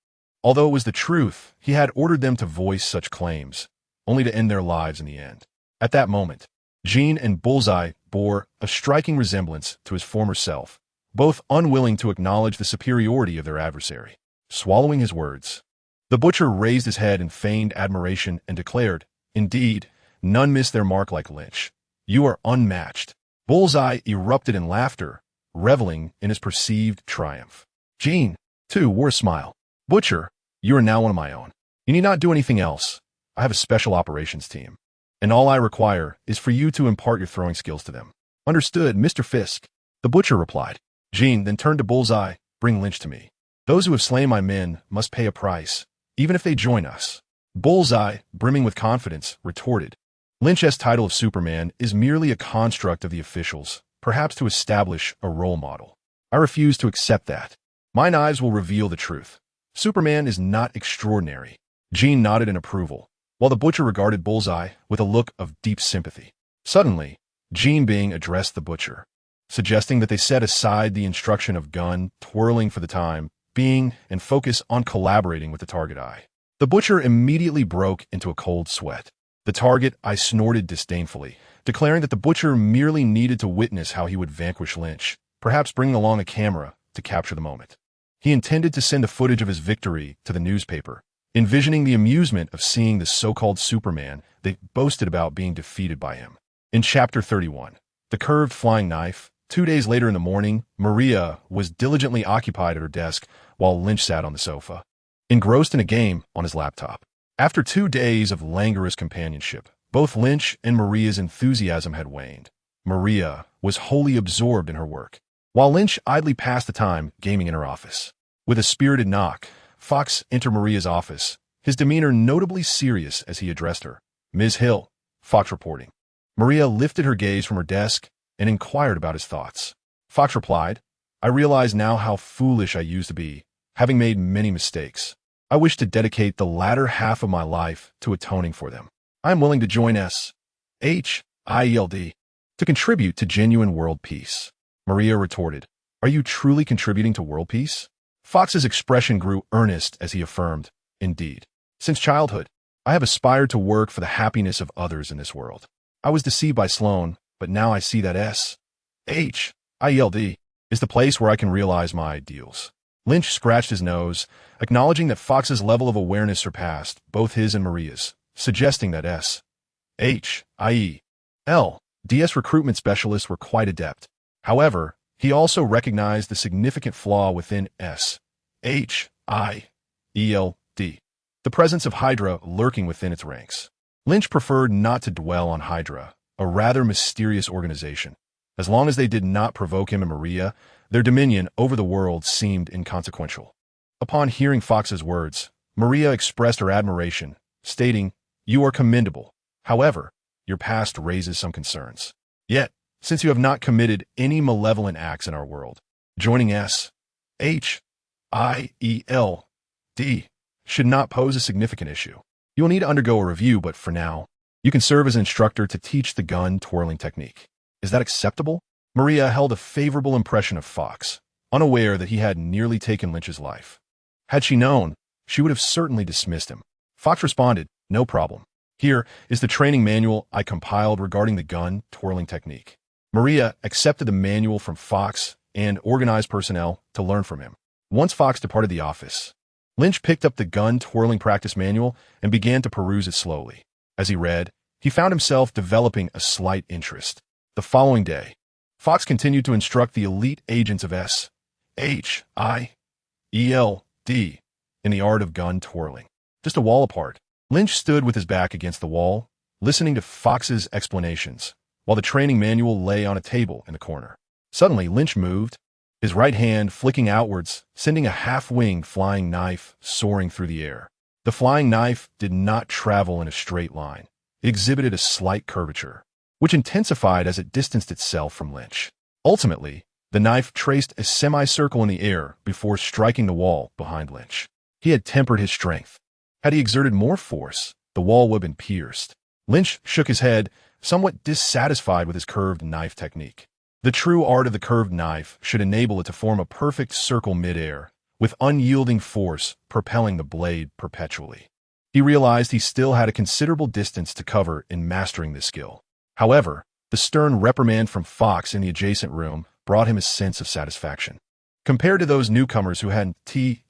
Although it was the truth, he had ordered them to voice such claims, only to end their lives in the end. At that moment, Jean and Bullseye bore a striking resemblance to his former self, both unwilling to acknowledge the superiority of their adversary. Swallowing his words, the butcher raised his head in feigned admiration and declared, "Indeed, none miss their mark like Lynch. You are unmatched." Bullseye erupted in laughter, reveling in his perceived triumph. Jean, too, wore a smile. "Butcher, you are now one of my own. You need not do anything else. I have a special operations team, and all I require is for you to impart your throwing skills to them." "Understood, Mr. Fisk," the butcher replied. Jean then turned to Bullseye. "Bring Lynch to me. Those who have slain my men must pay a price, even if they join us." Bullseye, brimming with confidence, retorted, "Lynch's title of Superman is merely a construct of the officials, perhaps to establish a role model. I refuse to accept that. My knives will reveal the truth. Superman is not extraordinary." Jean nodded in approval, while the butcher regarded Bullseye with a look of deep sympathy. Suddenly, Jean Bing addressed the butcher, suggesting that they set aside the instruction of gun twirling for the time being and focus on collaborating with the target eye. The butcher immediately broke into a cold sweat. The target eye snorted disdainfully, declaring that the butcher merely needed to witness how he would vanquish Lynch, perhaps bringing along a camera to capture the moment. He intended to send the footage of his victory to the newspaper, envisioning the amusement of seeing the so-called Superman they boasted about being defeated by him. In Chapter 31, The Curved Flying Knife, 2 days later in the morning, Maria was diligently occupied at her desk while Lynch sat on the sofa, engrossed in a game on his laptop. After 2 days of languorous companionship, both Lynch and Maria's enthusiasm had waned. Maria was wholly absorbed in her work, while Lynch idly passed the time gaming in her office. With a spirited knock, Fox entered Maria's office, his demeanor notably serious as he addressed her. "Ms. Hill," Fox reporting. Maria lifted her gaze from her desk and inquired about his thoughts. Fox replied, "I realize now how foolish I used to be, having made many mistakes. I wish to dedicate the latter half of my life to atoning for them. I am willing to join S.H.I.E.L.D. to contribute to genuine world peace." Maria retorted, "Are you truly contributing to world peace?" Fox's expression grew earnest as he affirmed, "Indeed. Since childhood, I have aspired to work for the happiness of others in this world. I was deceived by Sloan, but now I see that S.H.I.E.L.D. is the place where I can realize my ideals." Lynch scratched his nose, acknowledging that Fox's level of awareness surpassed both his and Maria's, suggesting that S.H.I.E.L.D's recruitment specialists were quite adept. However, he also recognized the significant flaw within S.H.I.E.L.D, the presence of Hydra lurking within its ranks. Lynch preferred not to dwell on Hydra, a rather mysterious organization. As long as they did not provoke him and Maria, their dominion over the world seemed inconsequential. Upon hearing Fox's words, Maria expressed her admiration, stating, "You are commendable. However, your past raises some concerns. Yet, since you have not committed any malevolent acts in our world, joining S.H.I.E.L.D. should not pose a significant issue. You will need to undergo a review, but for now, you can serve as an instructor to teach the gun twirling technique." Is that acceptable? Maria held a favorable impression of Fox, unaware that he had nearly taken Lynch's life. Had she known, she would have certainly dismissed him. Fox responded, "No problem. Here is the training manual I compiled regarding the gun twirling technique." Maria accepted the manual from Fox and organized personnel to learn from him. Once Fox departed the office, Lynch picked up the gun twirling practice manual and began to peruse it slowly. As he read, he found himself developing a slight interest. The following day, Fox continued to instruct the elite agents of S.H.I.E.L.D. in the art of gun twirling. Just a wall apart, Lynch stood with his back against the wall, listening to Fox's explanations, while the training manual lay on a table in the corner. Suddenly, Lynch moved, his right hand flicking outwards, sending a half-winged flying knife soaring through the air. The flying knife did not travel in a straight line. It exhibited a slight curvature, which intensified as it distanced itself from Lynch. Ultimately, the knife traced a semicircle in the air before striking the wall behind Lynch. He had tempered his strength. Had he exerted more force, the wall would have been pierced. Lynch shook his head, somewhat dissatisfied with his curved knife technique. The true art of the curved knife should enable it to form a perfect circle mid-air, with unyielding force propelling the blade perpetually. He realized he still had a considerable distance to cover in mastering this skill. However, the stern reprimand from Fox in the adjacent room brought him a sense of satisfaction. Compared to those newcomers who hadn't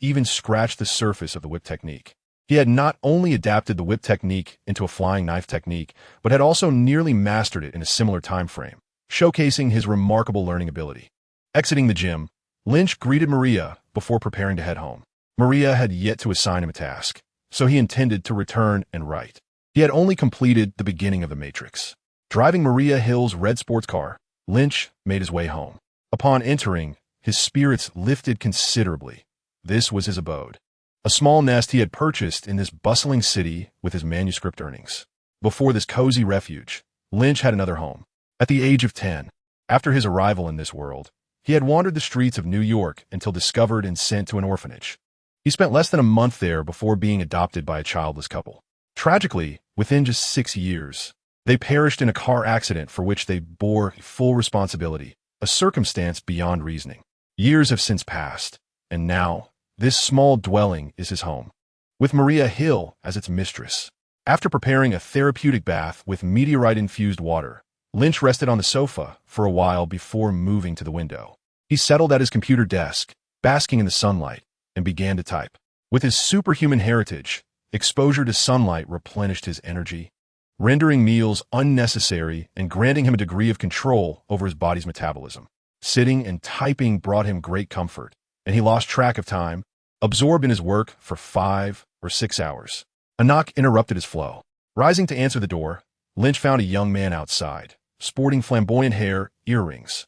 even scratched the surface of the whip technique, he had not only adapted the whip technique into a flying knife technique, but had also nearly mastered it in a similar time frame, showcasing his remarkable learning ability. Exiting the gym, Lynch greeted Maria before preparing to head home. Maria had yet to assign him a task, so he intended to return and write. He had only completed the beginning of the Matrix. Driving Maria Hill's red sports car, Lynch made his way home. Upon entering, his spirits lifted considerably. This was his abode, a small nest he had purchased in this bustling city with his manuscript earnings. Before this cozy refuge, Lynch had another home. At the age of 10, after his arrival in this world, he had wandered the streets of New York until discovered and sent to an orphanage. He spent less than a month there before being adopted by a childless couple. Tragically, within just 6 years, they perished in a car accident for which they bore full responsibility, a circumstance beyond reasoning. Years have since passed, and now, this small dwelling is his home, with Maria Hill as its mistress. After preparing a therapeutic bath with meteorite-infused water, Lynch rested on the sofa for a while before moving to the window. He settled at his computer desk, basking in the sunlight, and began to type. With his superhuman heritage, exposure to sunlight replenished his energy, rendering meals unnecessary and granting him a degree of control over his body's metabolism. Sitting and typing brought him great comfort, and he lost track of time, absorbed in his work for 5 or 6 hours. A knock interrupted his flow. Rising to answer the door, Lynch found a young man outside, sporting flamboyant hair, earrings,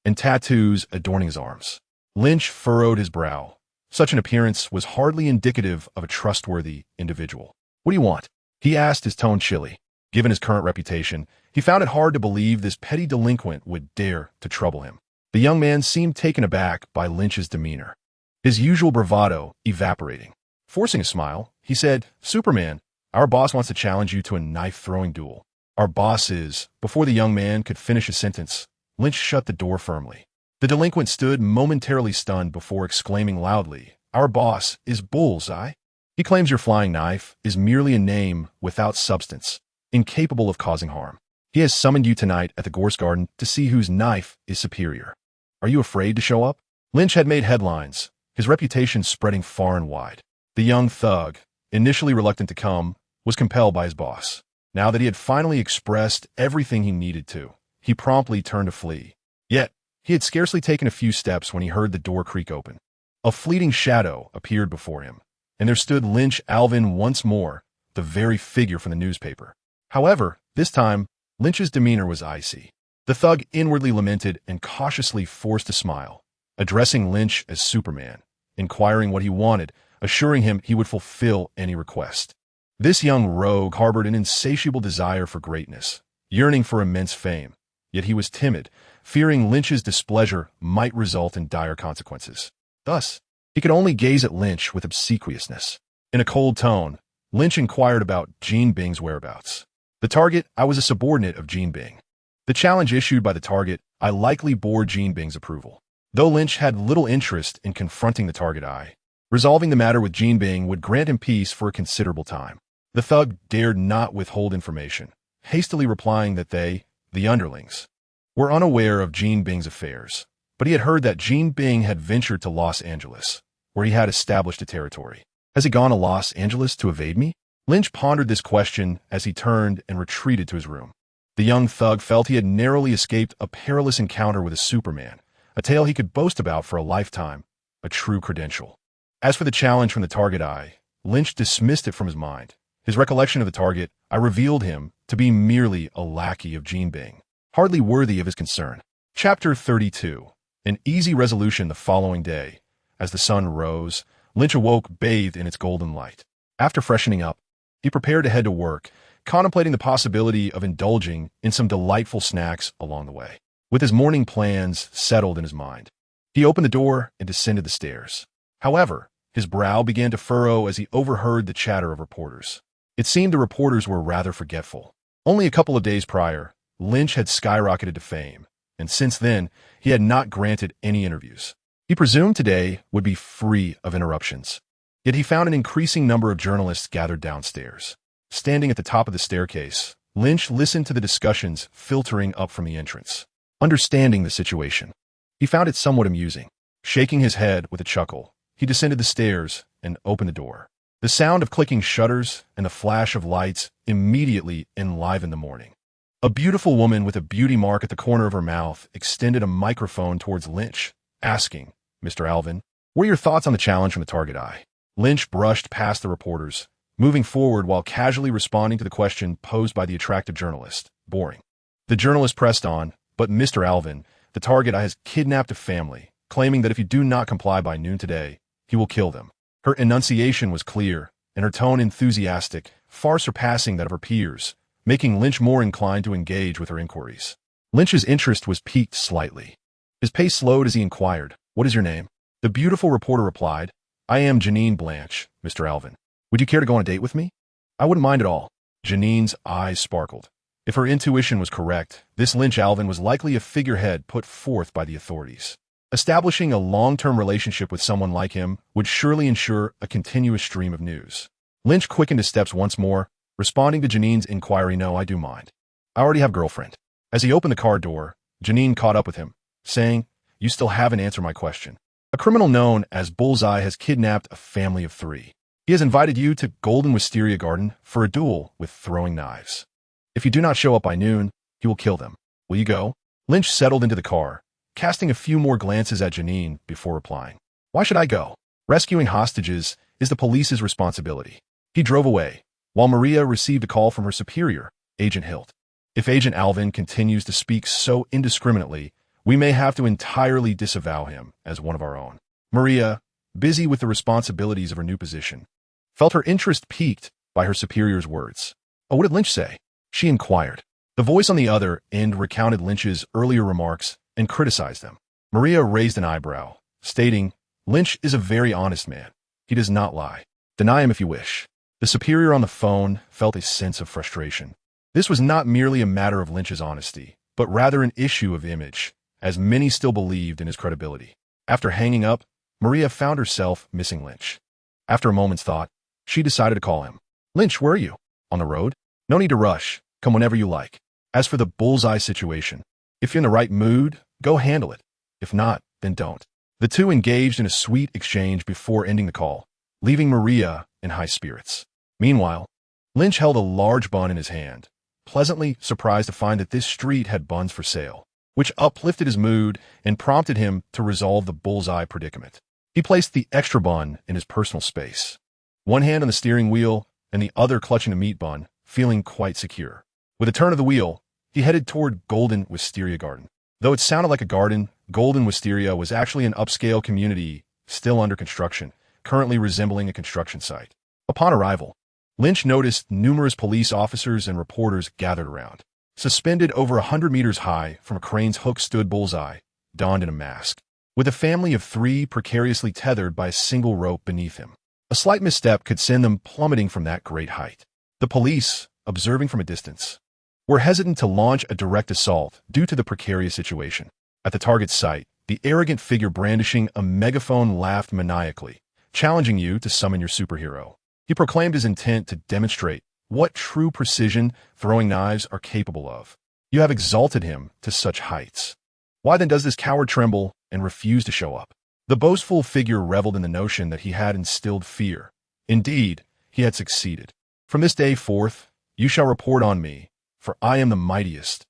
and tattoos adorning his arms. Lynch furrowed his brow. Such an appearance was hardly indicative of a trustworthy individual. "What do you want?" he asked, his tone chilly. Given his current reputation, he found it hard to believe this petty delinquent would dare to trouble him. The young man seemed taken aback by Lynch's demeanor, his usual bravado evaporating. Forcing a smile, he said, "Superman, our boss wants to challenge you to a knife-throwing duel." "Our boss is..." Before the young man could finish his sentence, Lynch shut the door firmly. The delinquent stood momentarily stunned before exclaiming loudly, "Our boss is Bullseye. He claims your flying knife is merely a name without substance, incapable of causing harm. He has summoned you tonight at the Gorse Garden to see whose knife is superior. Are you afraid to show up?" Lynch had made headlines, his reputation spreading far and wide. The young thug, initially reluctant to come, was compelled by his boss. Now that he had finally expressed everything he needed to, he promptly turned to flee. Yet, he had scarcely taken a few steps when he heard the door creak open. A fleeting shadow appeared before him, and there stood Lynch Alvin once more, the very figure from the newspaper. However, this time, Lynch's demeanor was icy. The thug inwardly lamented and cautiously forced a smile, addressing Lynch as Superman, inquiring what he wanted, assuring him he would fulfill any request. This young rogue harbored an insatiable desire for greatness, yearning for immense fame, yet he was timid, fearing Lynch's displeasure might result in dire consequences. Thus, he could only gaze at Lynch with obsequiousness. In a cold tone, Lynch inquired about Gene Bing's whereabouts. "The target, I was a subordinate of Gene Bing. The challenge issued by the target eye likely bore Jean Bing's approval. Though Lynch had little interest in confronting the target eye, resolving the matter with Jean Bing would grant him peace for a considerable time. The thug dared not withhold information, hastily replying that they, the underlings, were unaware of Jean Bing's affairs, but he had heard that Jean Bing had ventured to Los Angeles, where he had established a territory. Has he gone to Los Angeles to evade me? Lynch pondered this question as he turned and retreated to his room. The young thug felt he had narrowly escaped a perilous encounter with a Superman, a tale he could boast about for a lifetime, a true credential. As for the challenge from the target eye, Lynch dismissed it from his mind. His recollection of the target eye revealed him to be merely a lackey of Jean Bing, hardly worthy of his concern. Chapter 32. An easy resolution the following day. As the sun rose, Lynch awoke bathed in its golden light. After freshening up, he prepared to head to work, contemplating the possibility of indulging in some delightful snacks along the way. With his morning plans settled in his mind, he opened the door and descended the stairs. However, his brow began to furrow as he overheard the chatter of reporters. It seemed the reporters were rather forgetful. Only a couple of days prior, Lynch had skyrocketed to fame, and since then, he had not granted any interviews. He presumed today would be free of interruptions. Yet he found an increasing number of journalists gathered downstairs. Standing at the top of the staircase, Lynch listened to the discussions filtering up from the entrance. Understanding the situation, he found it somewhat amusing. Shaking his head with a chuckle, he descended the stairs and opened the door. The sound of clicking shutters and the flash of lights immediately enlivened the morning. A beautiful woman with a beauty mark at the corner of her mouth extended a microphone towards Lynch, asking, "Mr. Alvin, what are your thoughts on the challenge from the target eye?" Lynch brushed past the reporters, moving forward while casually responding to the question posed by the attractive journalist. Boring. The journalist pressed on, "But Mr. Alvin, the target eye has kidnapped a family, claiming that if you do not comply by noon today, he will kill them." Her enunciation was clear, and her tone enthusiastic, far surpassing that of her peers, making Lynch more inclined to engage with her inquiries. Lynch's interest was piqued slightly. His pace slowed as he inquired, "What is your name?" The beautiful reporter replied, "I am Janine Blanche, Mr. Alvin. Would you care to go on a date with me?" "I wouldn't mind at all." Janine's eyes sparkled. If her intuition was correct, this Lynch Alvin was likely a figurehead put forth by the authorities. Establishing a long-term relationship with someone like him would surely ensure a continuous stream of news. Lynch quickened his steps once more, responding to Janine's inquiry, "No, I do mind. I already have a girlfriend." As he opened the car door, Janine caught up with him, saying, "You still haven't answered my question. A criminal known as Bullseye has kidnapped a family of 3. He has invited you to Golden Wisteria Garden for a duel with throwing knives. If you do not show up by noon, he will kill them. Will you go?" Lynch settled into the car, casting a few more glances at Janine before replying, "Why should I go? Rescuing hostages is the police's responsibility." He drove away, while Maria received a call from her superior, Agent S.H.I.E.L.D. "If Agent Alvin continues to speak so indiscriminately, we may have to entirely disavow him as one of our own." Maria, busy with the responsibilities of her new position, felt her interest piqued by her superior's words. "Oh, what did Lynch say?" she inquired. The voice on the other end recounted Lynch's earlier remarks and criticized them. Maria raised an eyebrow, stating, "Lynch is a very honest man. He does not lie. Deny him if you wish." The superior on the phone felt a sense of frustration. This was not merely a matter of Lynch's honesty, but rather an issue of image, as many still believed in his credibility. After hanging up, Maria found herself missing Lynch. After a moment's thought, she decided to call him. "Lynch, where are you? On the road? No need to rush. Come whenever you like. As for the Bullseye situation, if you're in the right mood, go handle it. If not, then don't." The two engaged in a sweet exchange before ending the call, leaving Maria in high spirits. Meanwhile, Lynch held a large bun in his hand, pleasantly surprised to find that this street had buns for sale, which uplifted his mood and prompted him to resolve the Bullseye predicament. He placed the extra bun in his personal space, one hand on the steering wheel and the other clutching the meat bun, feeling quite secure. With a turn of the wheel, he headed toward Golden Wisteria Garden. Though it sounded like a garden, Golden Wisteria was actually an upscale community still under construction, currently resembling a construction site. Upon arrival, Lynch noticed numerous police officers and reporters gathered around. Suspended over 100 meters high from a crane's hook stood Bullseye, donned in a mask, with a family of 3 precariously tethered by a single rope beneath him. A slight misstep could send them plummeting from that great height. The police, observing from a distance, were hesitant to launch a direct assault due to the precarious situation. At the target's site, the arrogant figure brandishing a megaphone laughed maniacally, challenging you to summon your superhero. He proclaimed his intent to demonstrate what true precision throwing knives are capable of. You have exalted him to such heights. Why then does this coward tremble and refuse to show up? The boastful figure reveled in the notion that he had instilled fear. Indeed, he had succeeded. From this day forth, you shall report on me, for I am the mightiest.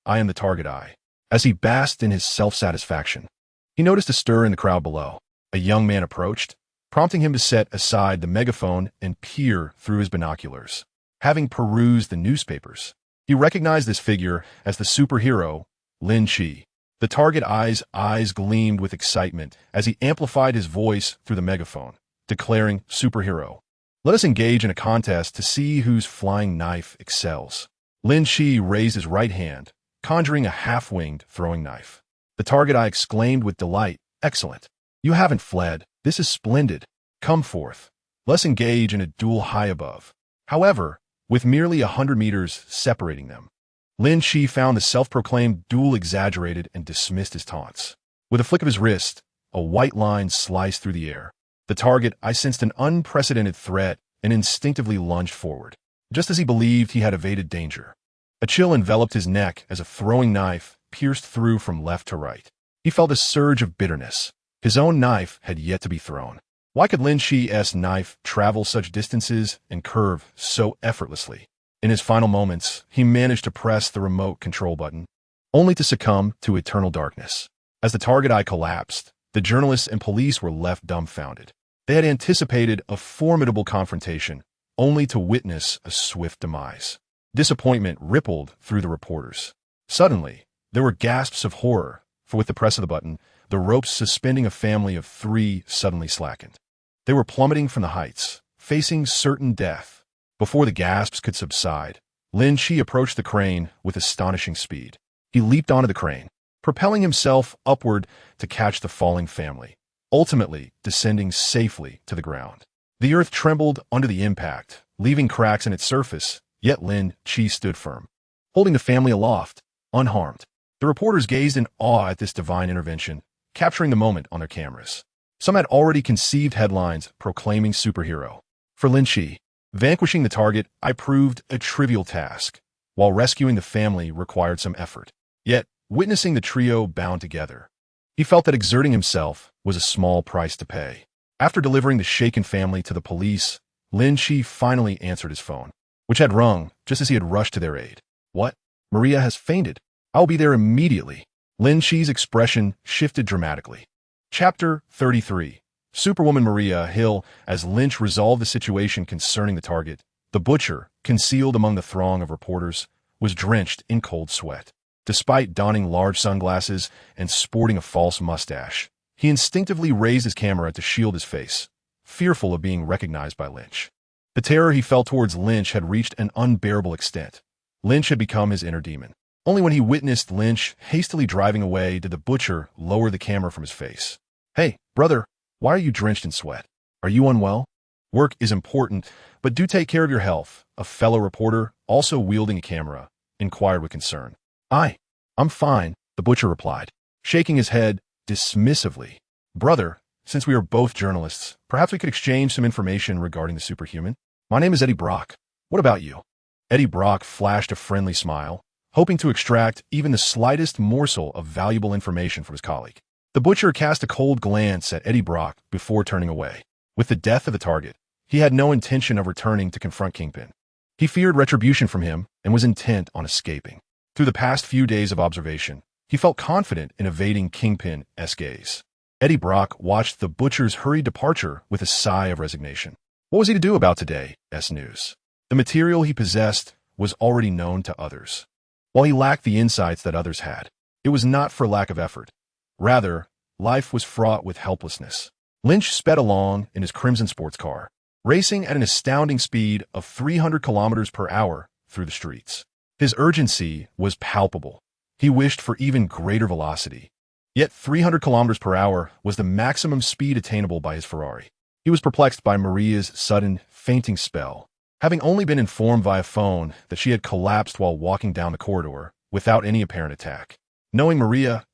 I am the target eye. As he basked in his self-satisfaction, he noticed a stir in the crowd below. A young man approached, prompting him to set aside the megaphone and peer through his binoculars. Having perused the newspapers, he recognized this figure as the superhero, Lin Qi. The target eye's eyes gleamed with excitement as he amplified his voice through the megaphone, declaring, "Superhero, let us engage in a contest to see whose flying knife excels." Lin Qi raised his right hand, conjuring a half-winged throwing knife. The target eye exclaimed with delight, "Excellent. You haven't fled. This is splendid. Come forth. Let's engage in a duel high above." However, with merely 100 meters separating them, Lin Qi found the self-proclaimed duel exaggerated and dismissed his taunts. With a flick of his wrist, a white line sliced through the air. The target eye sensed an unprecedented threat and instinctively lunged forward, just as he believed he had evaded danger. A chill enveloped his neck as a throwing knife pierced through from left to right. He felt a surge of bitterness. His own knife had yet to be thrown. Why could Lin Qi's knife travel such distances and curve so effortlessly? In his final moments, he managed to press the remote control button, only to succumb to eternal darkness. As the target eye collapsed, the journalists and police were left dumbfounded. They had anticipated a formidable confrontation, only to witness a swift demise. Disappointment rippled through the reporters. Suddenly, there were gasps of horror, for with the press of the button, the ropes suspending a family of 3 suddenly slackened. They were plummeting from the heights, facing certain death. Before the gasps could subside, Lin Qi approached the crane with astonishing speed. He leaped onto the crane, propelling himself upward to catch the falling family, ultimately descending safely to the ground. The earth trembled under the impact, leaving cracks in its surface, yet Lin Qi stood firm, holding the family aloft, unharmed. The reporters gazed in awe at this divine intervention, capturing the moment on their cameras. Some had already conceived headlines proclaiming superhero. For Lin Qi, vanquishing the target eye proved a trivial task, while rescuing the family required some effort. Yet, witnessing the trio bound together, he felt that exerting himself was a small price to pay. After delivering the shaken family to the police, Lin Qi finally answered his phone, which had rung just as he had rushed to their aid. "What? Maria has fainted. I'll be there immediately." Lin Qi's expression shifted dramatically. Chapter 33. Superwoman Maria Hill. As Lynch resolved the situation concerning the target, the butcher, concealed among the throng of reporters, was drenched in cold sweat. Despite donning large sunglasses and sporting a false mustache, he instinctively raised his camera to shield his face, fearful of being recognized by Lynch. The terror he felt towards Lynch had reached an unbearable extent. Lynch had become his inner demon. Only when he witnessed Lynch hastily driving away did the butcher lower the camera from his face. "Hey, brother, why are you drenched in sweat? Are you unwell? Work is important, but do take care of your health," a fellow reporter, also wielding a camera, inquired with concern. I'm fine," the butcher replied, shaking his head dismissively. "Brother, since we are both journalists, perhaps we could exchange some information regarding the superhuman. My name is Eddie Brock. What about you?" Eddie Brock flashed a friendly smile, hoping to extract even the slightest morsel of valuable information from his colleague. The butcher cast a cold glance at Eddie Brock before turning away. With the death of the target, he had no intention of returning to confront Kingpin. He feared retribution from him and was intent on escaping. Through the past few days of observation, he felt confident in evading Kingpin's gaze. Eddie Brock watched the butcher's hurried departure with a sigh of resignation. What was he to do about today's news? The material he possessed was already known to others. While he lacked the insights that others had, it was not for lack of effort. Rather, life was fraught with helplessness. Lynch sped along in his crimson sports car, racing at an astounding speed of 300 kilometers per hour through the streets. His urgency was palpable. He wished for even greater velocity. Yet 300 kilometers per hour was the maximum speed attainable by his Ferrari. He was perplexed by Maria's sudden fainting spell. Having only been informed via phone that she had collapsed while walking down the corridor without any apparent attack. Knowing Maria's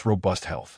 robust health,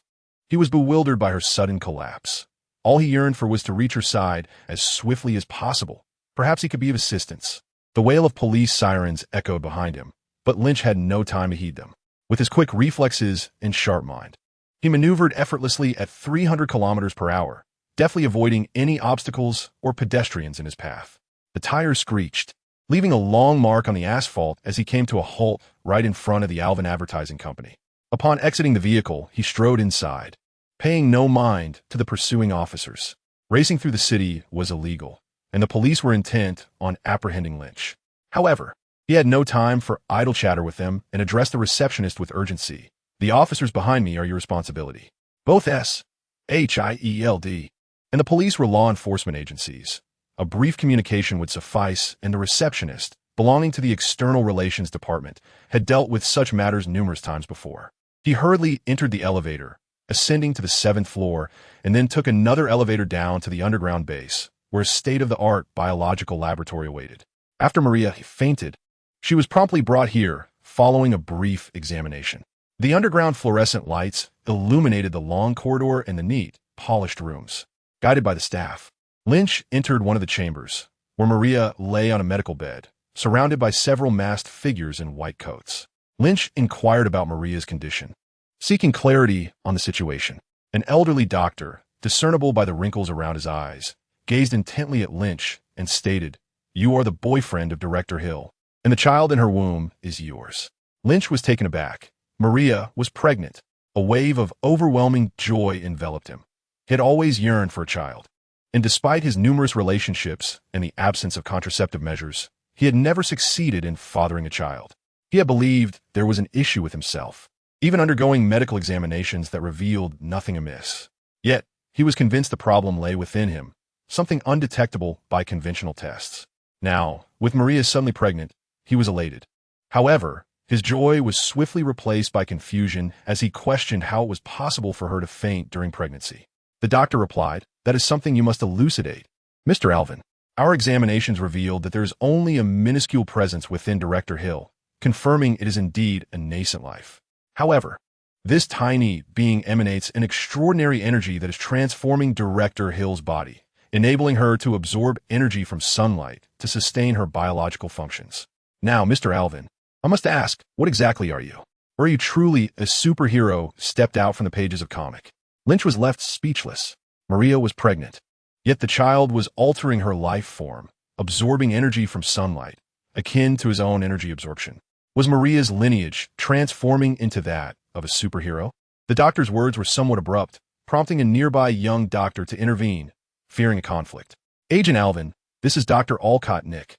he was bewildered by her sudden collapse. All he yearned for was to reach her side as swiftly as possible. Perhaps he could be of assistance. The wail of police sirens echoed behind him, but Lynch had no time to heed them. With his quick reflexes and sharp mind, he maneuvered effortlessly at 300 kilometers per hour, deftly avoiding any obstacles or pedestrians in his path. The tires screeched, leaving a long mark on the asphalt as he came to a halt right in front of the Alvin Advertising Company. Upon exiting the vehicle, he strode inside, paying no mind to the pursuing officers. Racing through the city was illegal, and the police were intent on apprehending Lynch. However, he had no time for idle chatter with them and addressed the receptionist with urgency. The officers behind me are your responsibility. Both S.H.I.E.L.D. and the police were law enforcement agencies. A brief communication would suffice, and the receptionist, belonging to the External Relations Department, had dealt with such matters numerous times before. He hurriedly entered the elevator, ascending to the 7th floor, and then took another elevator down to the underground base, where a state-of-the-art biological laboratory awaited. After Maria fainted, she was promptly brought here, following a brief examination. The underground fluorescent lights illuminated the long corridor and the neat, polished rooms. Guided by the staff, Lynch entered one of the chambers, where Maria lay on a medical bed, surrounded by several masked figures in white coats. Lynch inquired about Maria's condition, seeking clarity on the situation. An elderly doctor, discernible by the wrinkles around his eyes, gazed intently at Lynch and stated, "You are the boyfriend of Director Hill, and the child in her womb is yours." Lynch was taken aback. Maria was pregnant. A wave of overwhelming joy enveloped him. He had always yearned for a child, and despite his numerous relationships and the absence of contraceptive measures, he had never succeeded in fathering a child. He had believed there was an issue with himself, even undergoing medical examinations that revealed nothing amiss. Yet, he was convinced the problem lay within him, something undetectable by conventional tests. Now, with Maria suddenly pregnant, he was elated. However, his joy was swiftly replaced by confusion as he questioned how it was possible for her to faint during pregnancy. The doctor replied, "That is something you must elucidate. Mr. Alvin, our examinations revealed that there is only a minuscule presence within Director Hill, confirming it is indeed a nascent life. However, this tiny being emanates an extraordinary energy that is transforming Director Hill's body, enabling her to absorb energy from sunlight to sustain her biological functions. Now, Mr. Alvin, I must ask, what exactly are you? Or are you truly a superhero stepped out from the pages of comic?" Lynch was left speechless. Maria was pregnant, yet the child was altering her life form, absorbing energy from sunlight, akin to his own energy absorption. Was Maria's lineage transforming into that of a superhero? The doctor's words were somewhat abrupt, prompting a nearby young doctor to intervene, fearing a conflict. "Agent Alvin, this is Dr. Alcott Nick,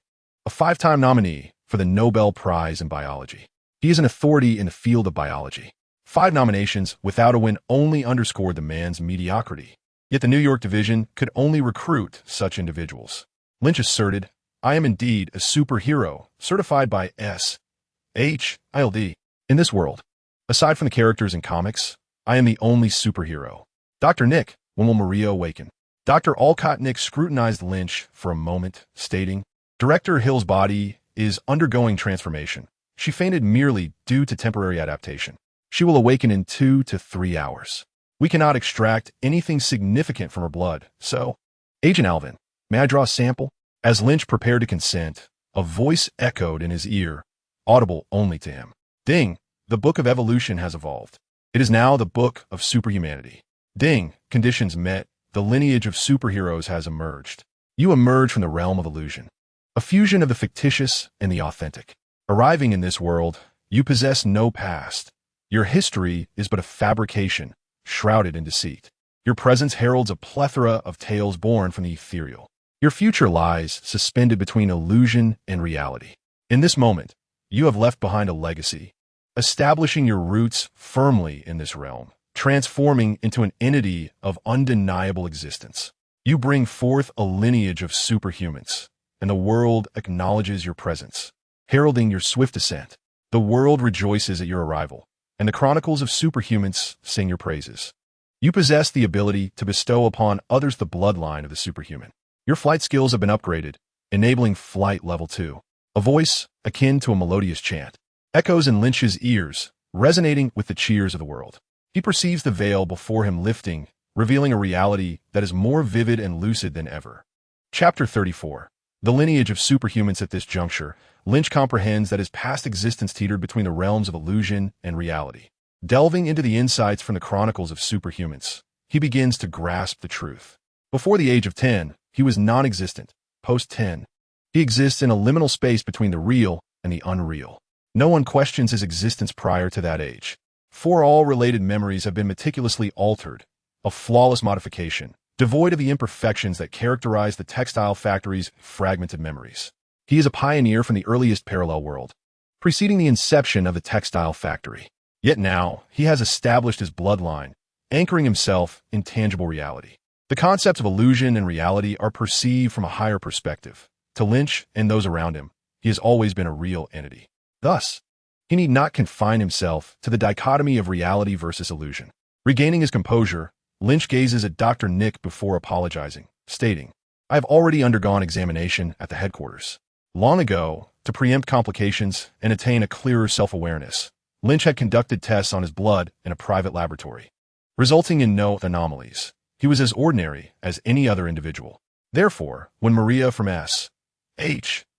a 5-time nominee for the Nobel Prize in Biology. He is an authority in the field of biology. 5 nominations without a win only underscored the man's mediocrity. Yet the New York division could only recruit such individuals." Lynch asserted, "I am indeed a superhero, certified by S.H.I.E.L.D. In this world, aside from the characters in comics, I am the only superhero." "Dr. Nick, when will Maria awaken?" Dr. Alcott Nick scrutinized Lynch for a moment, stating, "Director Hill's body is undergoing transformation. She fainted merely due to temporary adaptation. She will awaken in 2 to 3 hours. We cannot extract anything significant from her blood, so—" "Agent Alvin, may I draw a sample?" As Lynch prepared to consent, a voice echoed in his ear, audible only to him. "Ding, the Book of Evolution has evolved. It is now the Book of Superhumanity. Ding, conditions met, the lineage of superheroes has emerged. You emerge from the realm of illusion, a fusion of the fictitious and the authentic. Arriving in this world, you possess no past. Your history is but a fabrication, shrouded in deceit. Your presence heralds a plethora of tales born from the ethereal. Your future lies suspended between illusion and reality. In this moment, you have left behind a legacy, establishing your roots firmly in this realm, transforming into an entity of undeniable existence. You bring forth a lineage of superhumans, and the world acknowledges your presence, heralding your swift ascent. The world rejoices at your arrival, and the chronicles of superhumans sing your praises. You possess the ability to bestow upon others the bloodline of the superhuman. Your flight skills have been upgraded, enabling flight level 2. A voice, akin to a melodious chant, echoes in Lynch's ears, resonating with the cheers of the world. He perceives the veil before him lifting, revealing a reality that is more vivid and lucid than ever. Chapter 34. The lineage of superhumans. At this juncture, Lynch comprehends that his past existence teetered between the realms of illusion and reality. Delving into the insights from the chronicles of superhumans, he begins to grasp the truth. Before the age of 10, he was non-existent. Post-10, he exists in a liminal space between the real and the unreal. No one questions his existence prior to that age. For all related memories have been meticulously altered, a flawless modification, devoid of the imperfections that characterize the textile factory's fragmented memories. He is a pioneer from the earliest parallel world, preceding the inception of the textile factory. Yet now, he has established his bloodline, anchoring himself in tangible reality. The concepts of illusion and reality are perceived from a higher perspective. To Lynch and those around him, he has always been a real entity. Thus, he need not confine himself to the dichotomy of reality versus illusion. Regaining his composure, Lynch gazes at Dr. Nick before apologizing, stating, "I have already undergone examination at the headquarters." Long ago, to preempt complications and attain a clearer self-awareness, Lynch had conducted tests on his blood in a private laboratory, resulting in no anomalies. He was as ordinary as any other individual. Therefore, when Maria from S.H.I.E.L.D.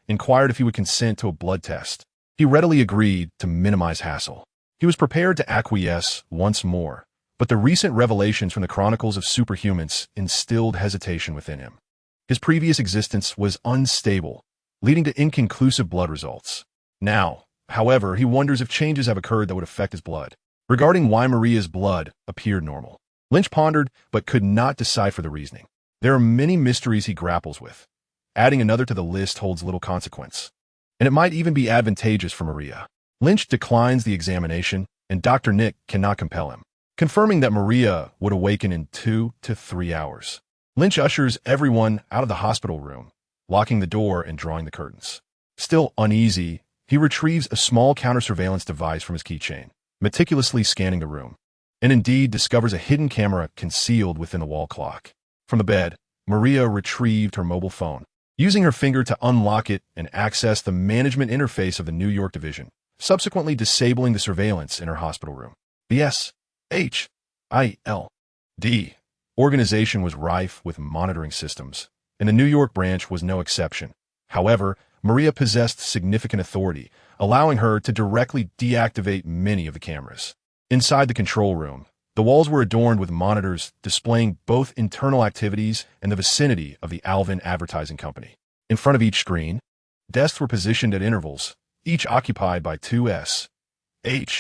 inquired if he would consent to a blood test, he readily agreed to minimize hassle. He was prepared to acquiesce once more, but the recent revelations from the chronicles of superhumans instilled hesitation within him. His previous existence was unstable, leading to inconclusive blood results. Now, however, he wonders if changes have occurred that would affect his blood. Regarding why Maria's blood appeared normal, Lynch pondered but could not decipher the reasoning. There are many mysteries he grapples with. Adding another to the list holds little consequence, and it might even be advantageous for Maria. Lynch declines the examination, and Dr. Nick cannot compel him, confirming that Maria would awaken in 2 to 3 hours. Lynch ushers everyone out of the hospital room, locking the door and drawing the curtains. Still uneasy, he retrieves a small counter-surveillance device from his keychain, meticulously scanning the room, and indeed discovers a hidden camera concealed within the wall clock. From the bed, Maria retrieved her mobile phone, using her finger to unlock it and access the management interface of the New York division, subsequently disabling the surveillance in her hospital room. The S.H.I.E.L.D. organization was rife with monitoring systems, and the New York branch was no exception. However, Maria possessed significant authority, allowing her to directly deactivate many of the cameras. Inside the control room, the walls were adorned with monitors displaying both internal activities and the vicinity of the Alvin Advertising Company. In front of each screen, desks were positioned at intervals, each occupied by two S.H.I.E.L.D.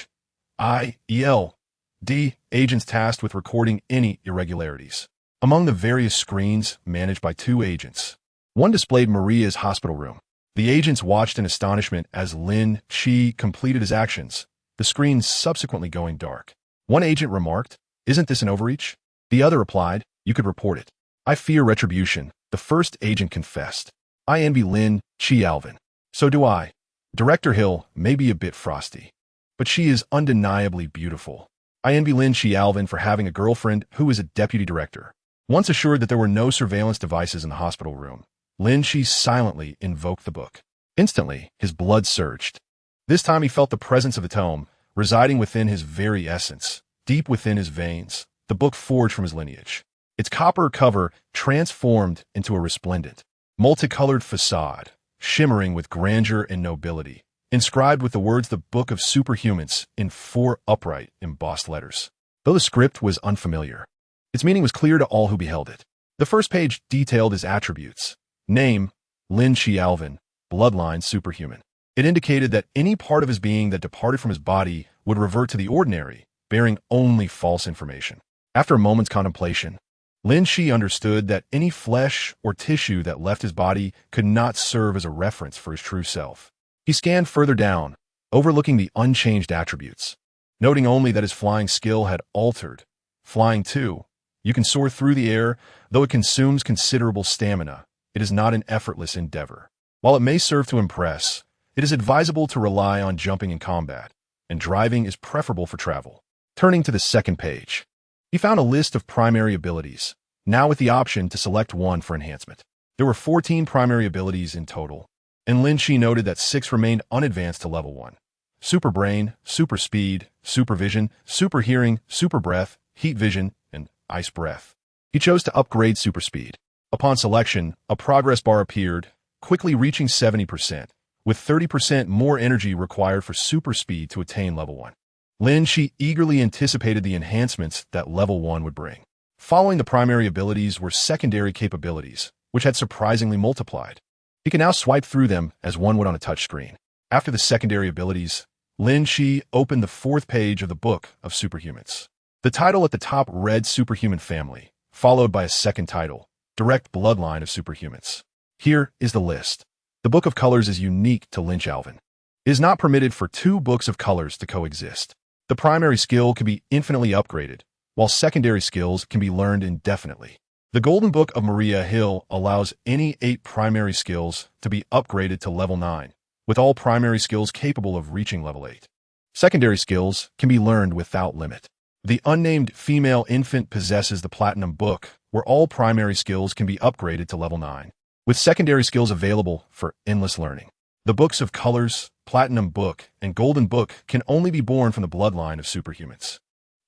agents tasked with recording any irregularities. Among the various screens managed by two agents, one displayed Maria's hospital room. The agents watched in astonishment as Lin Qi completed his actions, the screen subsequently going dark. One agent remarked, "Isn't this an overreach?" The other replied, "You could report it." "I fear retribution," the first agent confessed. "I envy Lin Qi Alvin." "So do I. Director Hill may be a bit frosty, but she is undeniably beautiful. I envy Lin Qi Alvin for having a girlfriend who is a deputy director." Once assured that there were no surveillance devices in the hospital room, Lin Qi silently invoked the book. Instantly, his blood surged. This time he felt the presence of the tome, residing within his very essence, deep within his veins, the book forged from his lineage. Its copper cover transformed into a resplendent, multicolored facade, shimmering with grandeur and nobility, inscribed with the words "The Book of Superhumans" in 4 upright, embossed letters. Though the script was unfamiliar, its meaning was clear to all who beheld it. The first page detailed his attributes. Name, Lin Qi Alvin, bloodline superhuman. It indicated that any part of his being that departed from his body would revert to the ordinary, bearing only false information. After a moment's contemplation, Lin Qi understood that any flesh or tissue that left his body could not serve as a reference for his true self. He scanned further down, overlooking the unchanged attributes, noting only that his flying skill had altered. Flying too, you can soar through the air, though it consumes considerable stamina. It is not an effortless endeavor. While it may serve to impress, it is advisable to rely on jumping in combat, and driving is preferable for travel. Turning to the second page, he found a list of primary abilities, now with the option to select one for enhancement. There were 14 primary abilities in total, and Lin Qi noted that 6 remained unadvanced to level 1. Super Brain, Super Speed, Super Vision, Super Hearing, Super Breath, Heat Vision, and Ice Breath. He chose to upgrade Super Speed. Upon selection, a progress bar appeared, quickly reaching 70%, with 30% more energy required for Super Speed to attain level 1. Lin Qi eagerly anticipated the enhancements that level 1 would bring. Following the primary abilities were secondary capabilities, which had surprisingly multiplied. He can now swipe through them as one would on a touchscreen. After the secondary abilities, Lin Qi opened the 4th page of the Book of Superhumans. The title at the top read Superhuman Family, followed by a second title, Direct Bloodline of Superhumans. Here is the list. The Book of Colors is unique to Lin Qi. It is not permitted for 2 books of colors to coexist. The primary skill can be infinitely upgraded, while secondary skills can be learned indefinitely. The Golden Book of S.H.I.E.L.D allows any 8 primary skills to be upgraded to level 9, with all primary skills capable of reaching level 8. Secondary skills can be learned without limit. The unnamed female infant possesses the Platinum Book, where all primary skills can be upgraded to level 9, with secondary skills available for endless learning. The Books of Colors, Platinum Book, and Golden Book can only be born from the bloodline of superhumans.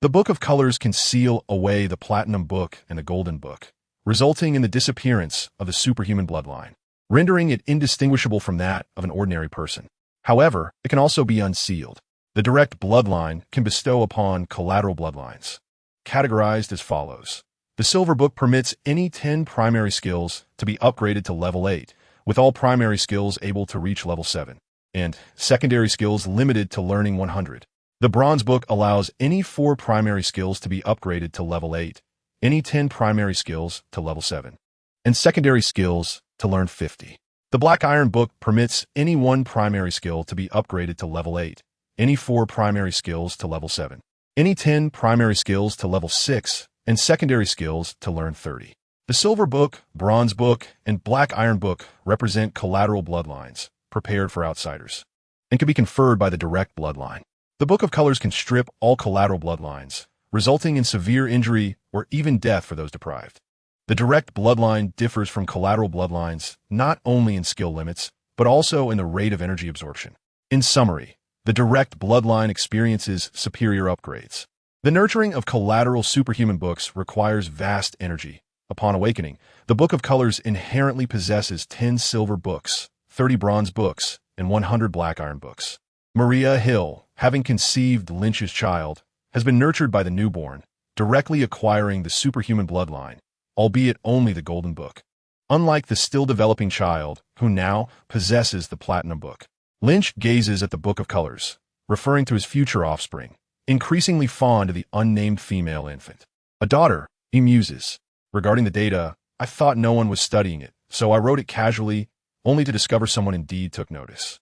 The Book of Colors can seal away the Platinum Book and the Golden Book, resulting in the disappearance of the superhuman bloodline, rendering it indistinguishable from that of an ordinary person. However, it can also be unsealed. The direct bloodline can bestow upon collateral bloodlines, categorized as follows. The Silver Book permits any 10 primary skills to be upgraded to level 8, with all primary skills able to reach level 7, and secondary skills limited to learning 100. The Bronze Book allows any 4 primary skills to be upgraded to level 8, any 10 primary skills to level 7, and secondary skills to learn 50. The Black Iron Book permits any 1 primary skill to be upgraded to level 8, any 4 primary skills to level 7, any 10 primary skills to level 6, and secondary skills to learn 30. The Silver Book, Bronze Book, and Black Iron Book represent collateral bloodlines, prepared for outsiders, and can be conferred by the direct bloodline. The Book of Colors can strip all collateral bloodlines, resulting in severe injury or even death for those deprived. The direct bloodline differs from collateral bloodlines not only in skill limits, but also in the rate of energy absorption. In summary, the direct bloodline experiences superior upgrades. The nurturing of collateral superhuman books requires vast energy. Upon awakening, the Book of Colors inherently possesses 10 silver books, 30 bronze books, and 100 black iron books. S.H.I.E.L.D, having conceived Lin Qi's child, has been nurtured by the newborn, directly acquiring the superhuman bloodline, albeit only the Golden Book. Unlike the still developing child, who now possesses the Platinum Book, Lin Qi gazes at the Book of Colors, referring to his future offspring, increasingly fond of the unnamed female infant. A daughter, he muses. Regarding the data, I thought no one was studying it, so I wrote it casually, only to discover someone indeed took notice.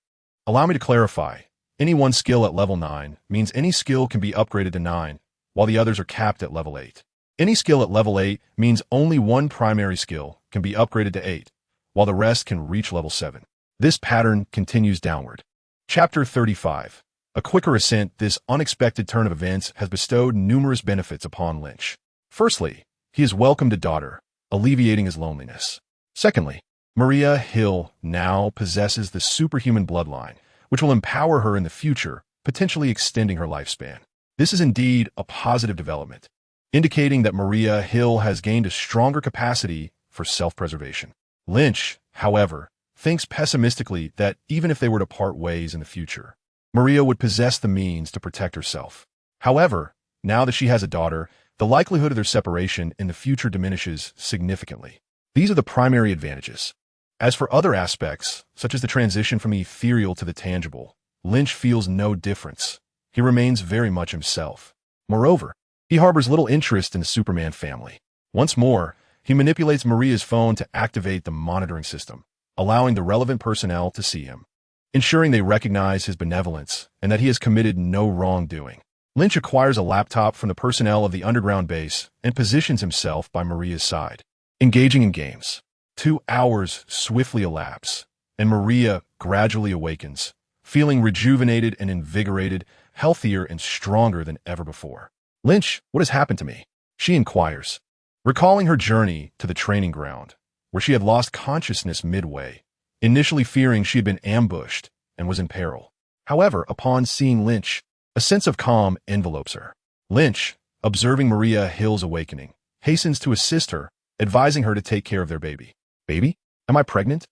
Allow me to clarify. Any one skill at level 9 means any skill can be upgraded to 9, while the others are capped at level 8. Any skill at level 8 means only one primary skill can be upgraded to 8, while the rest can reach level 7. This pattern continues downward. Chapter 35. A quicker ascent. This unexpected turn of events has bestowed numerous benefits upon Lin Qi. Firstly, he has welcomed a daughter, alleviating his loneliness. Secondly, S.H.I.E.L.D now possesses the superhuman bloodline, which will empower her in the future, potentially extending her lifespan. This is indeed a positive development, indicating that S.H.I.E.L.D has gained a stronger capacity for self-preservation. Lin Qi, however, thinks pessimistically that even if they were to part ways in the future, Maria would possess the means to protect herself. However, now that she has a daughter, the likelihood of their separation in the future diminishes significantly. These are the primary advantages. As for other aspects, such as the transition from the ethereal to the tangible, Lin Qi feels no difference. He remains very much himself. Moreover, he harbors little interest in the Superman family. Once more, he manipulates Maria's phone to activate the monitoring system, allowing the relevant personnel to see him, ensuring they recognize his benevolence and that he has committed no wrongdoing. Lin Qi acquires a laptop from the personnel of the underground base and positions himself by Maria's side, engaging in games. 2 hours swiftly elapse, and Maria gradually awakens, feeling rejuvenated and invigorated, healthier and stronger than ever before. Lin Qi, what has happened to me? She inquires. recalling her journey to the training ground, where she had lost consciousness midway, initially fearing she had been ambushed and was in peril. However, upon seeing Lin Qi, a sense of calm envelopes her. Lin Qi, observing Maria S.H.I.E.L.'s awakening, hastens to assist her, advising her to take care of their baby. Baby? Am I pregnant?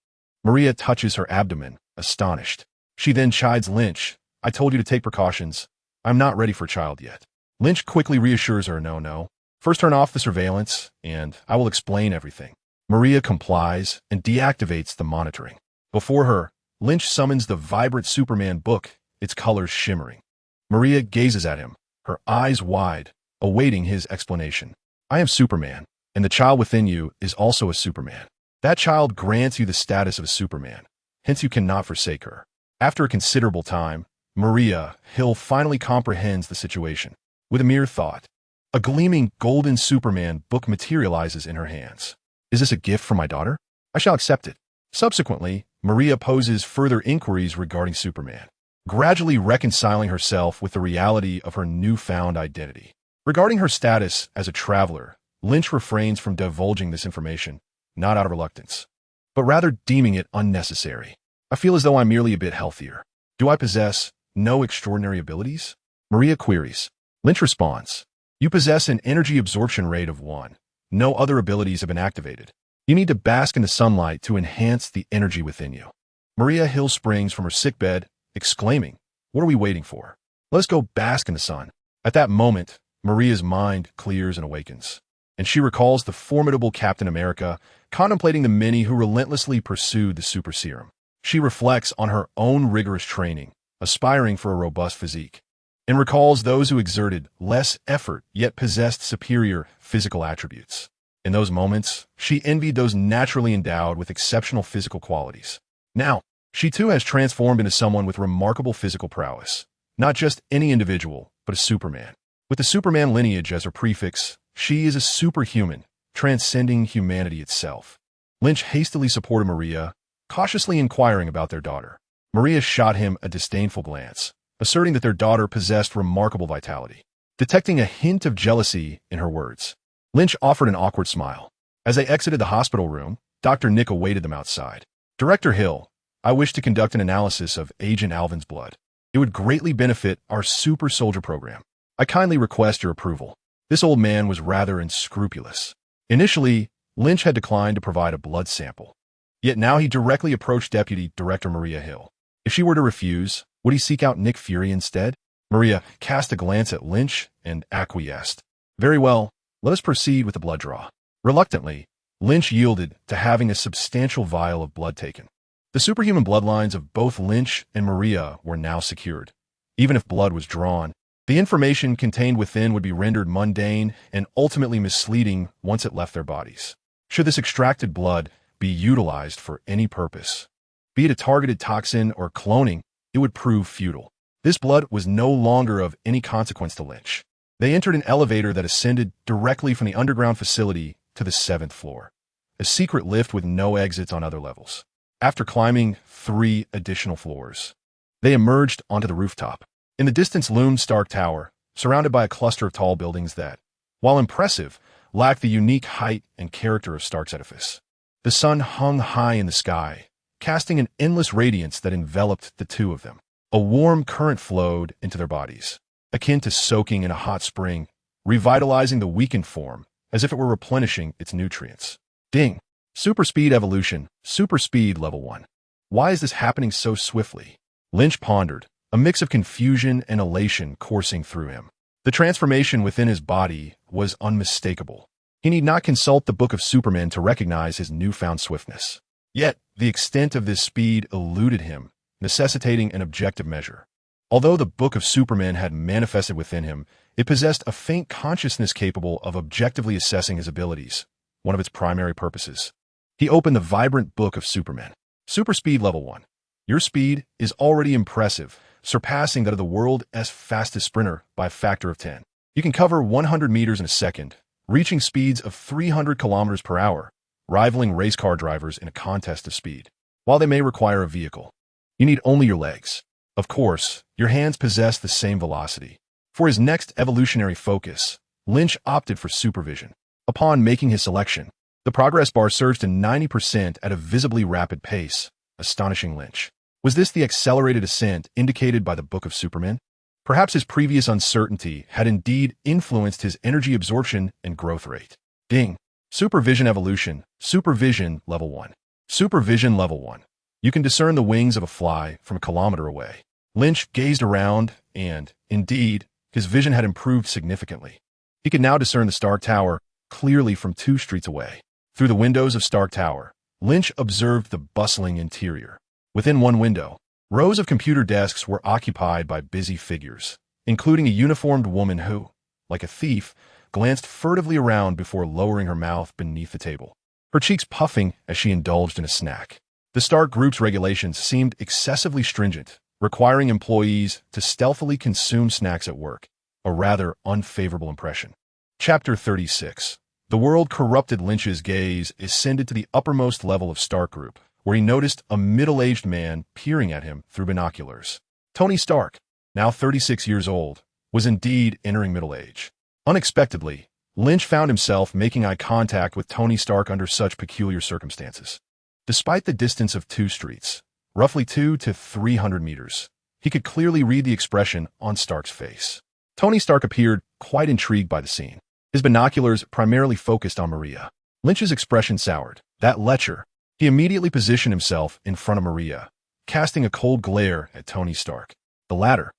Maria touches her abdomen, astonished. She then chides Lin Qi. I told you to take precautions. I'm not ready for a child yet. Lin Qi quickly reassures her, no. First turn off the surveillance, and I will explain everything. Maria complies and deactivates the monitoring. Before her, Lin Qi summons the vibrant Superman book, its colors shimmering. Maria gazes at him, her eyes wide, awaiting his explanation. I am Superman, and the child within you is also a Superman. That child grants you the status of a Superman, hence you cannot forsake her. After a considerable time, Maria S.H.I.E.L.D finally comprehends the situation. With a mere thought, a gleaming golden Superman book materializes in her hands. Is this a gift from my daughter? I shall accept it. Subsequently, Maria poses further inquiries regarding Superman, gradually reconciling herself with the reality of her newfound identity. Regarding her status as a traveler, Lin Qi refrains from divulging this information, not out of reluctance, but rather deeming it unnecessary. I feel as though I'm merely a bit healthier. Do I possess no extraordinary abilities? Maria queries. Lin Qi responds. You possess an energy absorption rate of 1. No other abilities have been activated. You need to bask in the sunlight to enhance the energy within you. Maria S.H.I.E.L.D springs from her sickbed, exclaiming, What are we waiting for? Let us go bask in the sun. At that moment, Maria's mind clears and awakens, and she recalls the formidable Captain America, contemplating the many who relentlessly pursued the super serum. She reflects on her own rigorous training, aspiring for a robust physique, and recalls those who exerted less effort yet possessed superior physical attributes. In those moments, she envied those naturally endowed with exceptional physical qualities. Now, she too has transformed into someone with remarkable physical prowess. Not just any individual, but a Superman. With the Superman lineage as her prefix, she is a superhuman, transcending humanity itself. Lin Qi hastily supported Maria, cautiously inquiring about their daughter. Maria shot him a disdainful glance, asserting that their daughter possessed remarkable vitality. Detecting a hint of jealousy in her words, Lin Qi offered an awkward smile. As they exited the hospital room, Dr. Nick awaited them outside. Director Hill, I wish to conduct an analysis of Agent Alvin's blood. It would greatly benefit our super soldier program. I kindly request your approval. This old man was rather unscrupulous. Initially, Lin Qi had declined to provide a blood sample. Yet now he directly approached Deputy Director Maria S.H.I.E.L.D. If she were to refuse, would he seek out Nick Fury instead? Maria cast a glance at Lin Qi and acquiesced. Very well, let us proceed with the blood draw. Reluctantly, Lin Qi yielded to having a substantial vial of blood taken. The superhuman bloodlines of both Lin Qi and Maria were now secured. Even if blood was drawn, the information contained within would be rendered mundane and ultimately misleading once it left their bodies. Should this extracted blood be utilized for any purpose, be it a targeted toxin or cloning, it would prove futile. This blood was no longer of any consequence to Lin Qi. They entered an elevator that ascended directly from the underground facility to the 7th floor, a secret lift with no exits on other levels. After climbing 3 additional floors, they emerged onto the rooftop. In the distance loomed Stark Tower, surrounded by a cluster of tall buildings that, while impressive, lacked the unique height and character of Stark's edifice. The sun hung high in the sky, casting an endless radiance that enveloped the two of them. A warm current flowed into their bodies, akin to soaking in a hot spring, revitalizing the weakened form as if it were replenishing its nutrients. Ding! Super speed evolution, super speed level 1. Why is this happening so swiftly? Lin Qi pondered, a mix of confusion and elation coursing through him. The transformation within his body was unmistakable. He need not consult the Book of Superman to recognize his newfound swiftness. Yet, the extent of this speed eluded him, necessitating an objective measure. Although the Book of Superman had manifested within him, it possessed a faint consciousness capable of objectively assessing his abilities, one of its primary purposes. He opened the vibrant Book of Superman. Super speed level 1. Your speed is already impressive, surpassing that of the world's fastest sprinter by a factor of 10. You can cover 100 meters in a second, reaching speeds of 300 kilometers per hour, rivaling race car drivers in a contest of speed. While they may require a vehicle, you need only your legs. Of course, your hands possess the same velocity. For his next evolutionary focus, Lin Qi opted for supervision. Upon making his selection, the progress bar surged to 90% at a visibly rapid pace, astonishing Lynch. Was this the accelerated ascent indicated by the Book of Superman? Perhaps his previous uncertainty had indeed influenced his energy absorption and growth rate. Ding. Supervision Evolution. Supervision Level 1. Supervision Level 1. You can discern the wings of a fly from a kilometer away. Lynch gazed around, and, indeed, his vision had improved significantly. He could now discern the Stark Tower clearly from 2 streets away. Through the windows of Stark Tower, Lynch observed the bustling interior. Within one window, rows of computer desks were occupied by busy figures, including a uniformed woman who, like a thief, glanced furtively around before lowering her mouth beneath the table, her cheeks puffing as she indulged in a snack. The Stark Group's regulations seemed excessively stringent, requiring employees to stealthily consume snacks at work, a rather unfavorable impression. Chapter 36. The world corrupted Lynch's gaze ascended to the uppermost level of Stark Group, where he noticed a middle-aged man peering at him through binoculars. Tony Stark, now 36 years old, was indeed entering middle age. Unexpectedly, Lynch found himself making eye contact with Tony Stark under such peculiar circumstances. Despite the distance of 2 streets, roughly 200 to 300 meters, he could clearly read the expression on Stark's face. Tony Stark appeared quite intrigued by the scene. His binoculars primarily focused on Maria. Lynch's expression soured. That lecher. He immediately positioned himself in front of Maria, casting a cold glare at Tony Stark. The latter,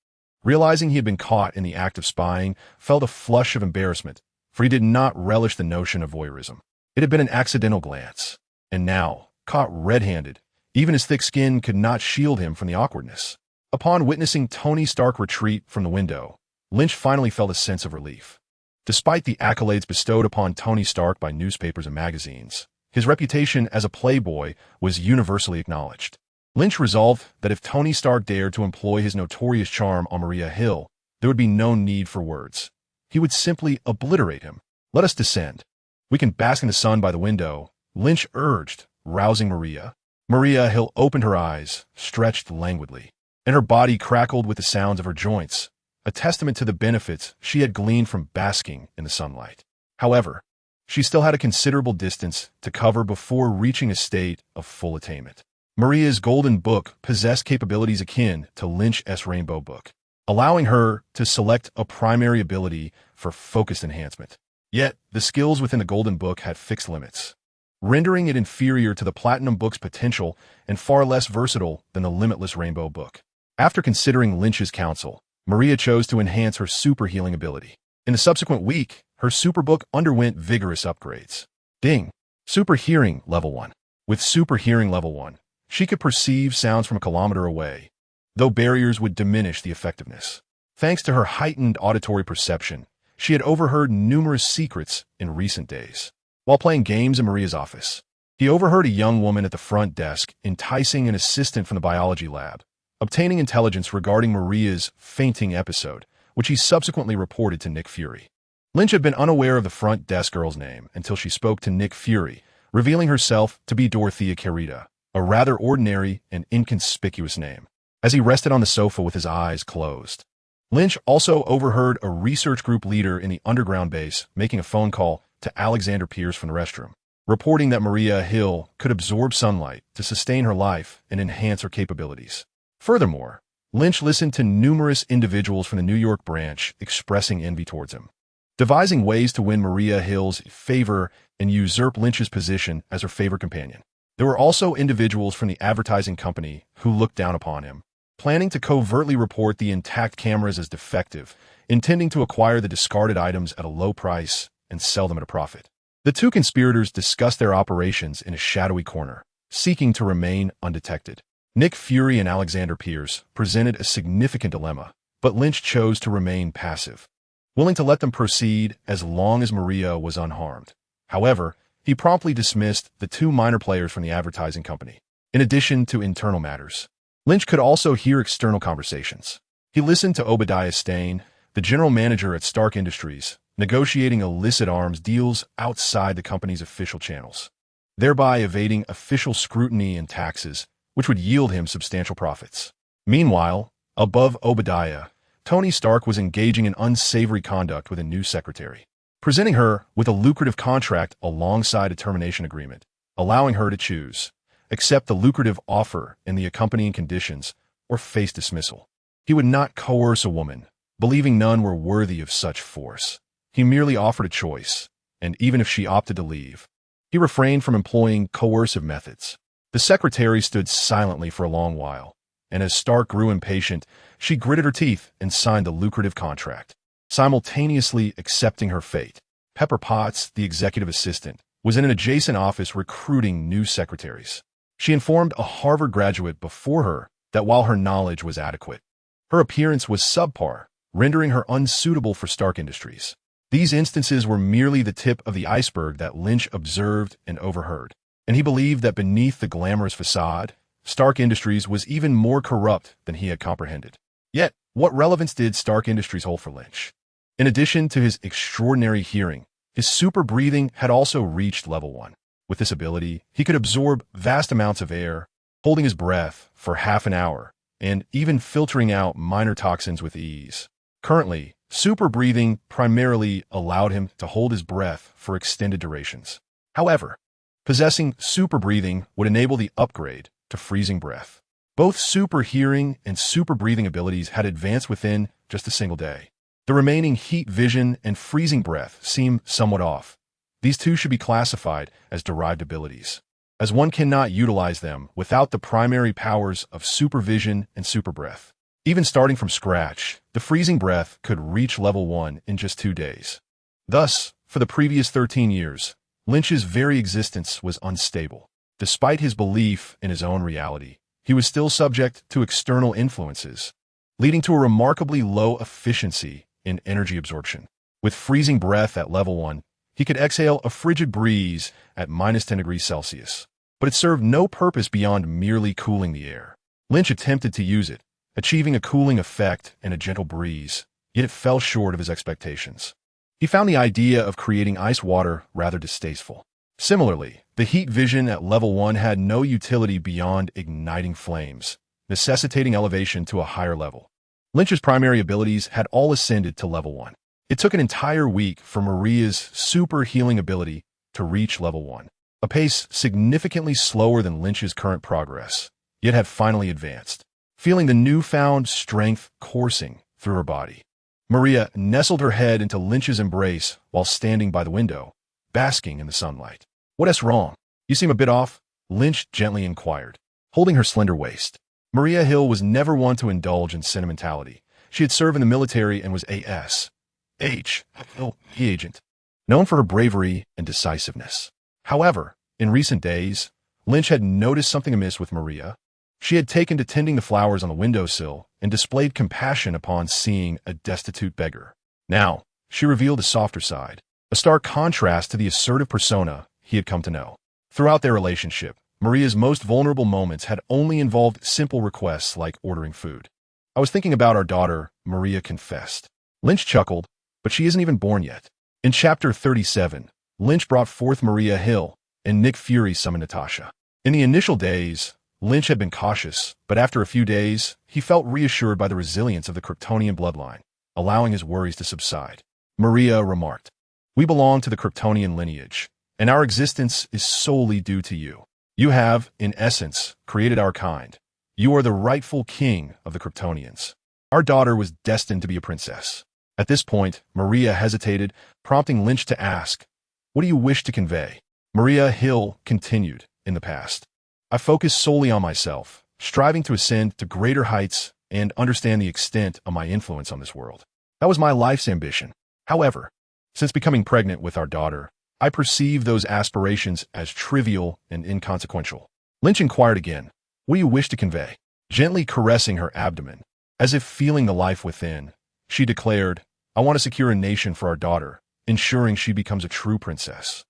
realizing he had been caught in the act of spying, felt a flush of embarrassment, for he did not relish the notion of voyeurism. It had been an accidental glance, and now, caught red-handed, even his thick skin could not shield him from the awkwardness. Upon witnessing Tony Stark retreat from the window, Lynch finally felt a sense of relief. Despite the accolades bestowed upon Tony Stark by newspapers and magazines, his reputation as a playboy was universally acknowledged. Lynch resolved that if Tony Stark dared to employ his notorious charm on Maria Hill, there would be no need for words. He would simply obliterate him. Let us descend. We can bask in the sun by the window, Lynch urged, rousing Maria. Maria Hill opened her eyes, stretched languidly, and her body crackled with the sounds of her joints, a testament to the benefits she had gleaned from basking in the sunlight. However, she still had a considerable distance to cover before reaching a state of full attainment. Maria's golden book possessed capabilities akin to Lynch's rainbow book, allowing her to select a primary ability for focused enhancement. Yet, the skills within the golden book had fixed limits, rendering it inferior to the platinum book's potential and far less versatile than the limitless rainbow book. After considering Lynch's counsel, Maria chose to enhance her super healing ability. In the subsequent week, her superbook underwent vigorous upgrades. Ding! Super Hearing Level 1. With Super Hearing Level 1, she could perceive sounds from a kilometer away, though barriers would diminish the effectiveness. Thanks to her heightened auditory perception, she had overheard numerous secrets in recent days. While playing games in Maria's office, he overheard a young woman at the front desk enticing an assistant from the biology lab, obtaining intelligence regarding Maria's fainting episode, which he subsequently reported to Nick Fury. Lynch had been unaware of the front desk girl's name until she spoke to Nick Fury, revealing herself to be Dorothea Carita, a rather ordinary and inconspicuous name. As he rested on the sofa with his eyes closed, Lynch also overheard a research group leader in the underground base making a phone call to Alexander Pierce from the restroom, reporting that Maria Hill could absorb sunlight to sustain her life and enhance her capabilities. Furthermore, Lynch listened to numerous individuals from the New York branch expressing envy towards him, devising ways to win Maria Hill's favor and usurp Lynch's position as her favorite companion. There were also individuals from the advertising company who looked down upon him, planning to covertly report the intact cameras as defective, intending to acquire the discarded items at a low price and sell them at a profit. The two conspirators discussed their operations in a shadowy corner, seeking to remain undetected. Nick Fury and Alexander Pierce presented a significant dilemma, but Lynch chose to remain passive, willing to let them proceed as long as Maria was unharmed. However, he promptly dismissed the 2 minor players from the advertising company. In addition to internal matters, Lynch could also hear external conversations. He listened to Obadiah Stane, the general manager at Stark Industries, negotiating illicit arms deals outside the company's official channels, thereby evading official scrutiny and taxes, which would yield him substantial profits. Meanwhile, above Obadiah, Tony Stark was engaging in unsavory conduct with a new secretary, presenting her with a lucrative contract alongside a termination agreement, allowing her to choose, accept the lucrative offer and the accompanying conditions, or face dismissal. He would not coerce a woman, believing none were worthy of such force. He merely offered a choice, and even if she opted to leave, he refrained from employing coercive methods. The secretary stood silently for a long while, and as Stark grew impatient, she gritted her teeth and signed the lucrative contract, simultaneously accepting her fate. Pepper Potts, the executive assistant, was in an adjacent office recruiting new secretaries. She informed a Harvard graduate before her that while her knowledge was adequate, her appearance was subpar, rendering her unsuitable for Stark Industries. These instances were merely the tip of the iceberg that Lynch observed and overheard, and he believed that beneath the glamorous facade, Stark Industries was even more corrupt than he had comprehended. Yet, what relevance did Stark Industries hold for Lynch? In addition to his extraordinary hearing, his super breathing had also reached level 1. With this ability, he could absorb vast amounts of air, holding his breath for half an hour, and even filtering out minor toxins with ease. Currently, super breathing primarily allowed him to hold his breath for extended durations. However, possessing super breathing would enable the upgrade to freezing breath. Both super hearing and super breathing abilities had advanced within just a single day. The remaining heat vision and freezing breath seem somewhat off. These two should be classified as derived abilities, as one cannot utilize them without the primary powers of supervision and super breath. Even starting from scratch, the freezing breath could reach level 1 in just 2 days. Thus, for the previous 13 years, Lynch's very existence was unstable. Despite his belief in his own reality, he was still subject to external influences, leading to a remarkably low efficiency in energy absorption. With freezing breath at level 1, he could exhale a frigid breeze at -10 degrees Celsius, but it served no purpose beyond merely cooling the air. Lynch attempted to use it, achieving a cooling effect and a gentle breeze, yet it fell short of his expectations. He found the idea of creating ice water rather distasteful. Similarly, the heat vision at level 1 had no utility beyond igniting flames, necessitating elevation to a higher level. Lynch's primary abilities had all ascended to level 1. It took an entire week for Maria's super healing ability to reach level 1, a pace significantly slower than Lynch's current progress, yet had finally advanced. Feeling the newfound strength coursing through her body, Maria nestled her head into Lynch's embrace while standing by the window, basking in the sunlight. "What's wrong? You seem a bit off," Lynch gently inquired, holding her slender waist. Maria Hill was never one to indulge in sentimentality. She had served in the military and was a S.H.I.E.L.D agent, known for her bravery and decisiveness. However, in recent days, Lynch had noticed something amiss with Maria. She had taken to tending the flowers on the windowsill and displayed compassion upon seeing a destitute beggar. Now, she revealed a softer side, a stark contrast to the assertive persona he had come to know. Throughout their relationship, Maria's most vulnerable moments had only involved simple requests like ordering food. "I was thinking about our daughter," Maria confessed. Lynch chuckled, "But she isn't even born yet." In Chapter 37, Lynch brought forth Maria Hill, and Nick Fury summoned Natasha. In the initial days, Lynch had been cautious, but after a few days, he felt reassured by the resilience of the Kryptonian bloodline, allowing his worries to subside. Maria remarked, "We belong to the Kryptonian lineage, and our existence is solely due to you. You have, in essence, created our kind. You are the rightful king of the Kryptonians. Our daughter was destined to be a princess." At this point, Maria hesitated, prompting Lynch to ask, "What do you wish to convey?" Maria Hill continued, "In the past, I focused solely on myself, striving to ascend to greater heights and understand the extent of my influence on this world. That was my life's ambition. However, since becoming pregnant with our daughter, I perceive those aspirations as trivial and inconsequential." Lynch inquired again, "What do you wish to convey?" Gently caressing her abdomen, as if feeling the life within, she declared, "I want to secure a nation for our daughter, ensuring she becomes a true princess.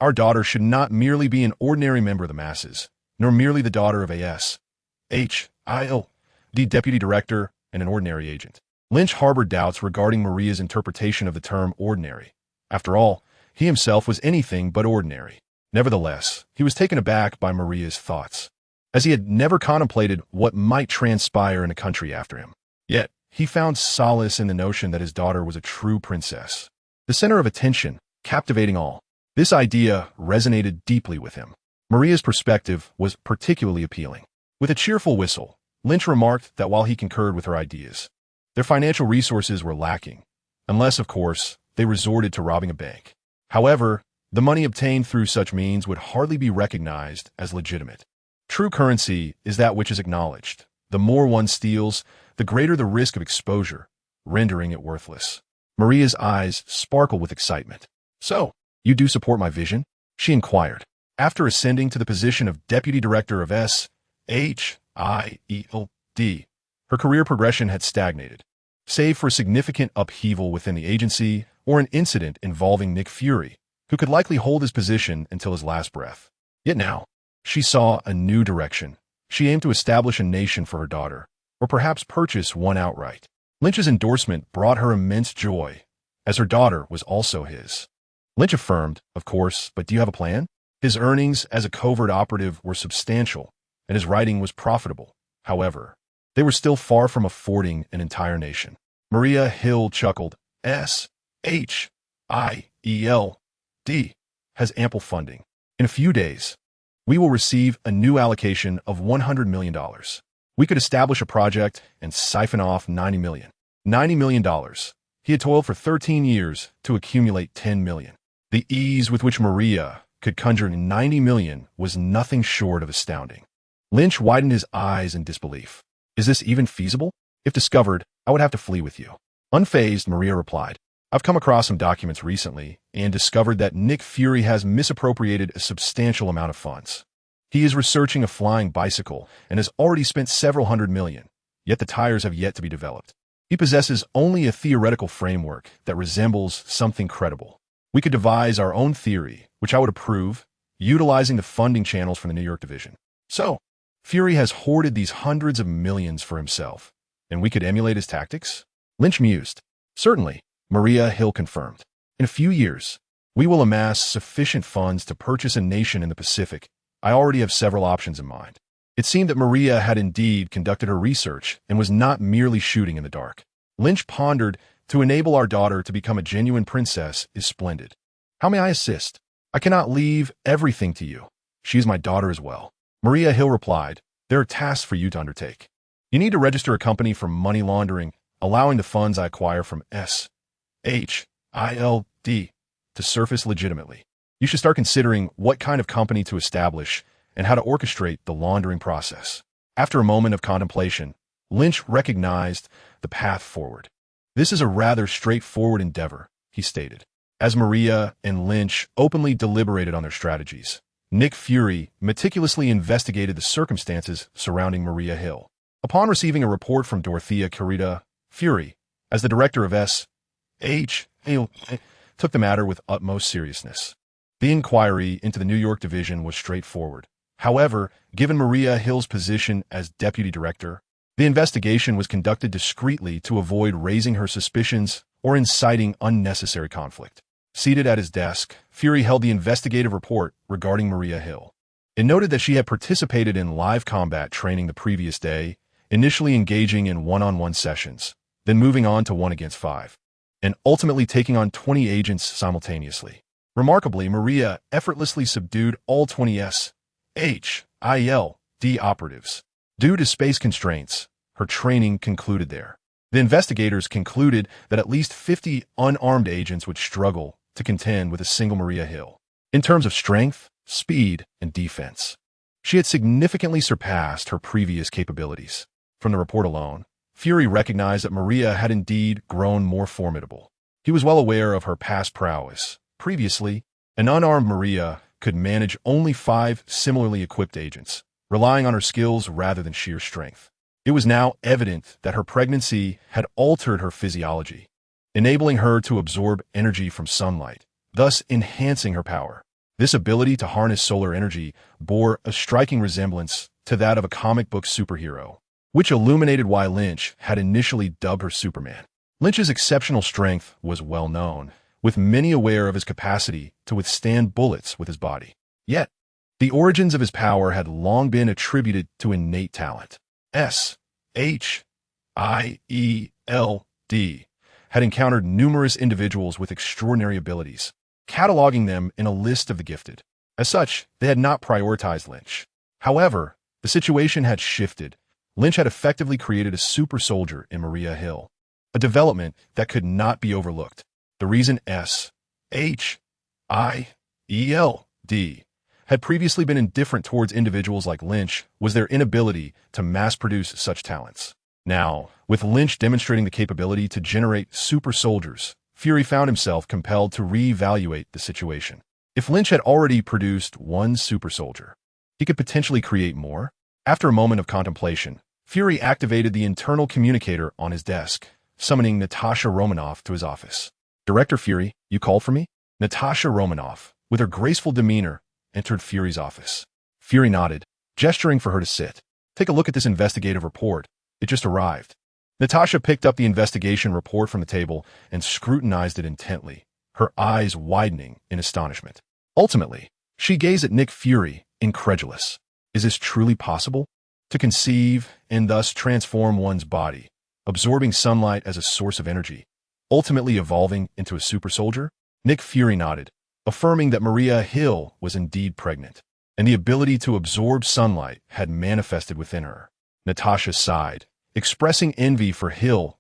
Our daughter should not merely be an ordinary member of the masses, nor merely the daughter of a S.H.I.E.L.D deputy director and an ordinary agent." Lynch harbored doubts regarding Maria's interpretation of the term ordinary. After all, he himself was anything but ordinary. Nevertheless, he was taken aback by Maria's thoughts, as he had never contemplated what might transpire in a country after him. Yet, he found solace in the notion that his daughter was a true princess. The center of attention captivating all. This idea resonated deeply with him. Maria's perspective was particularly appealing. With a cheerful whistle, Lynch remarked that while he concurred with her ideas, their financial resources were lacking, unless, of course, they resorted to robbing a bank. However, the money obtained through such means would hardly be recognized as legitimate. True currency is that which is acknowledged. The more one steals, the greater the risk of exposure, rendering it worthless. Maria's eyes sparkled with excitement. "So, you do support my vision?" she inquired. After ascending to the position of Deputy Director of S.H.I.E.L.D., her career progression had stagnated, save for a significant upheaval within the agency or an incident involving Nick Fury, who could likely hold his position until his last breath. Yet now, she saw a new direction. She aimed to establish a nation for her daughter, or perhaps purchase one outright. Lynch's endorsement brought her immense joy, as her daughter was also his. Lynch affirmed, "Of course, but do you have a plan?" His earnings as a covert operative were substantial, and his writing was profitable. However, they were still far from affording an entire nation. Maria Hill chuckled. S.H.I.E.L.D. has ample funding. In a few days, we will receive a new allocation of $100 million. We could establish a project and siphon off $90 million. $90 million. He had toiled for 13 years to accumulate $10 million. The ease with which Maria could conjure $90 million was nothing short of astounding. Lynch widened his eyes in disbelief. "Is this even feasible? If discovered, I would have to flee with you." Unfazed, Maria replied, "I've come across some documents recently and discovered that Nick Fury has misappropriated a substantial amount of funds. He is researching a flying bicycle and has already spent several $100 million, yet the tires have yet to be developed. He possesses only a theoretical framework that resembles something credible. We could devise our own theory, which I would approve, utilizing the funding channels from the New York division. So, Fury has hoarded these hundreds of millions for himself, and we could emulate his tactics?" Lynch mused. "Certainly," Maria Hill confirmed. "In a few years, we will amass sufficient funds to purchase a nation in the Pacific. I already have several options in mind." It seemed that Maria had indeed conducted her research and was not merely shooting in the dark. Lynch pondered, "To enable our daughter to become a genuine princess is splendid. How may I assist? I cannot leave everything to you. She is my daughter as well." Maria Hill replied, "There are tasks for you to undertake. You need to register a company for money laundering, allowing the funds I acquire from S.H.I.E.L.D. to surface legitimately. You should start considering what kind of company to establish and how to orchestrate the laundering process." After a moment of contemplation, Lynch recognized the path forward. "This is a rather straightforward endeavor," he stated. As Maria and Lynch openly deliberated on their strategies, Nick Fury meticulously investigated the circumstances surrounding Maria Hill. Upon receiving a report from Dorothea Carita, Fury, as the director of S.H.I.E.L.D., took the matter with utmost seriousness. The inquiry into the New York division was straightforward. However, given Maria Hill's position as deputy director, the investigation was conducted discreetly to avoid raising her suspicions or inciting unnecessary conflict. Seated at his desk, Fury held the investigative report regarding Maria Hill. It noted that she had participated in live combat training the previous day, initially engaging in one-on-one sessions, then moving on to 1-against-5, and ultimately taking on 20 agents simultaneously. Remarkably, Maria effortlessly subdued all 20 S.H.I.E.L.D. operatives. Due to space constraints, her training concluded there. The investigators concluded that at least 50 unarmed agents would struggle to contend with a single Maria Hill. In terms of strength, speed, and defense, she had significantly surpassed her previous capabilities. From the report alone, Fury recognized that Maria had indeed grown more formidable. He was well aware of her past prowess. Previously, an unarmed Maria could manage only 5 similarly equipped agents, relying on her skills rather than sheer strength. It was now evident that her pregnancy had altered her physiology, enabling her to absorb energy from sunlight, thus enhancing her power. This ability to harness solar energy bore a striking resemblance to that of a comic book superhero, which illuminated why Lynch had initially dubbed her Superman. Lynch's exceptional strength was well known, with many aware of his capacity to withstand bullets with his body. Yet, the origins of his power had long been attributed to innate talent. S.H.I.E.L.D. had encountered numerous individuals with extraordinary abilities, cataloging them in a list of the gifted. As such, they had not prioritized Lynch. However, the situation had shifted. Lynch had effectively created a super soldier in Maria Hill, a development that could not be overlooked. The reason S.H.I.E.L.D had previously been indifferent towards individuals like Lynch was their inability to mass-produce such talents. Now, with Lynch demonstrating the capability to generate super soldiers, Fury found himself compelled to reevaluate the situation. If Lynch had already produced one super soldier, he could potentially create more. After a moment of contemplation, Fury activated the internal communicator on his desk, summoning Natasha Romanoff to his office. "Director Fury, you called for me?" Natasha Romanoff, with her graceful demeanor, entered Fury's office. Fury nodded, gesturing for her to sit. "Take a look at this investigative report. It just arrived." Natasha picked up the investigation report from the table and scrutinized it intently, her eyes widening in astonishment. Ultimately, she gazed at Nick Fury, incredulous. Is this truly possible? To conceive and thus transform one's body, absorbing sunlight as a source of energy, ultimately evolving into a super soldier? Nick Fury nodded, affirming that Maria Hill was indeed pregnant, and the ability to absorb sunlight had manifested within her. Natasha sighed, expressing envy for Hill's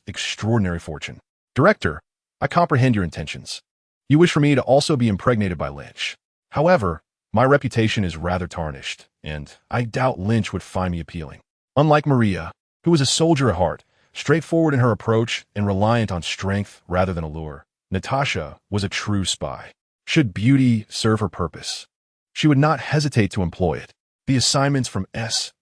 extraordinary fortune. "Director, I comprehend your intentions. You wish for me to also be impregnated by Lynch. However, my reputation is rather tarnished, and I doubt Lynch would find me appealing. Unlike Maria, who was a soldier at heart, straightforward in her approach and reliant on strength rather than allure, Natasha was a true spy. Should beauty serve her purpose, she would not hesitate to employ it. The assignments from S.H.I.E.L.D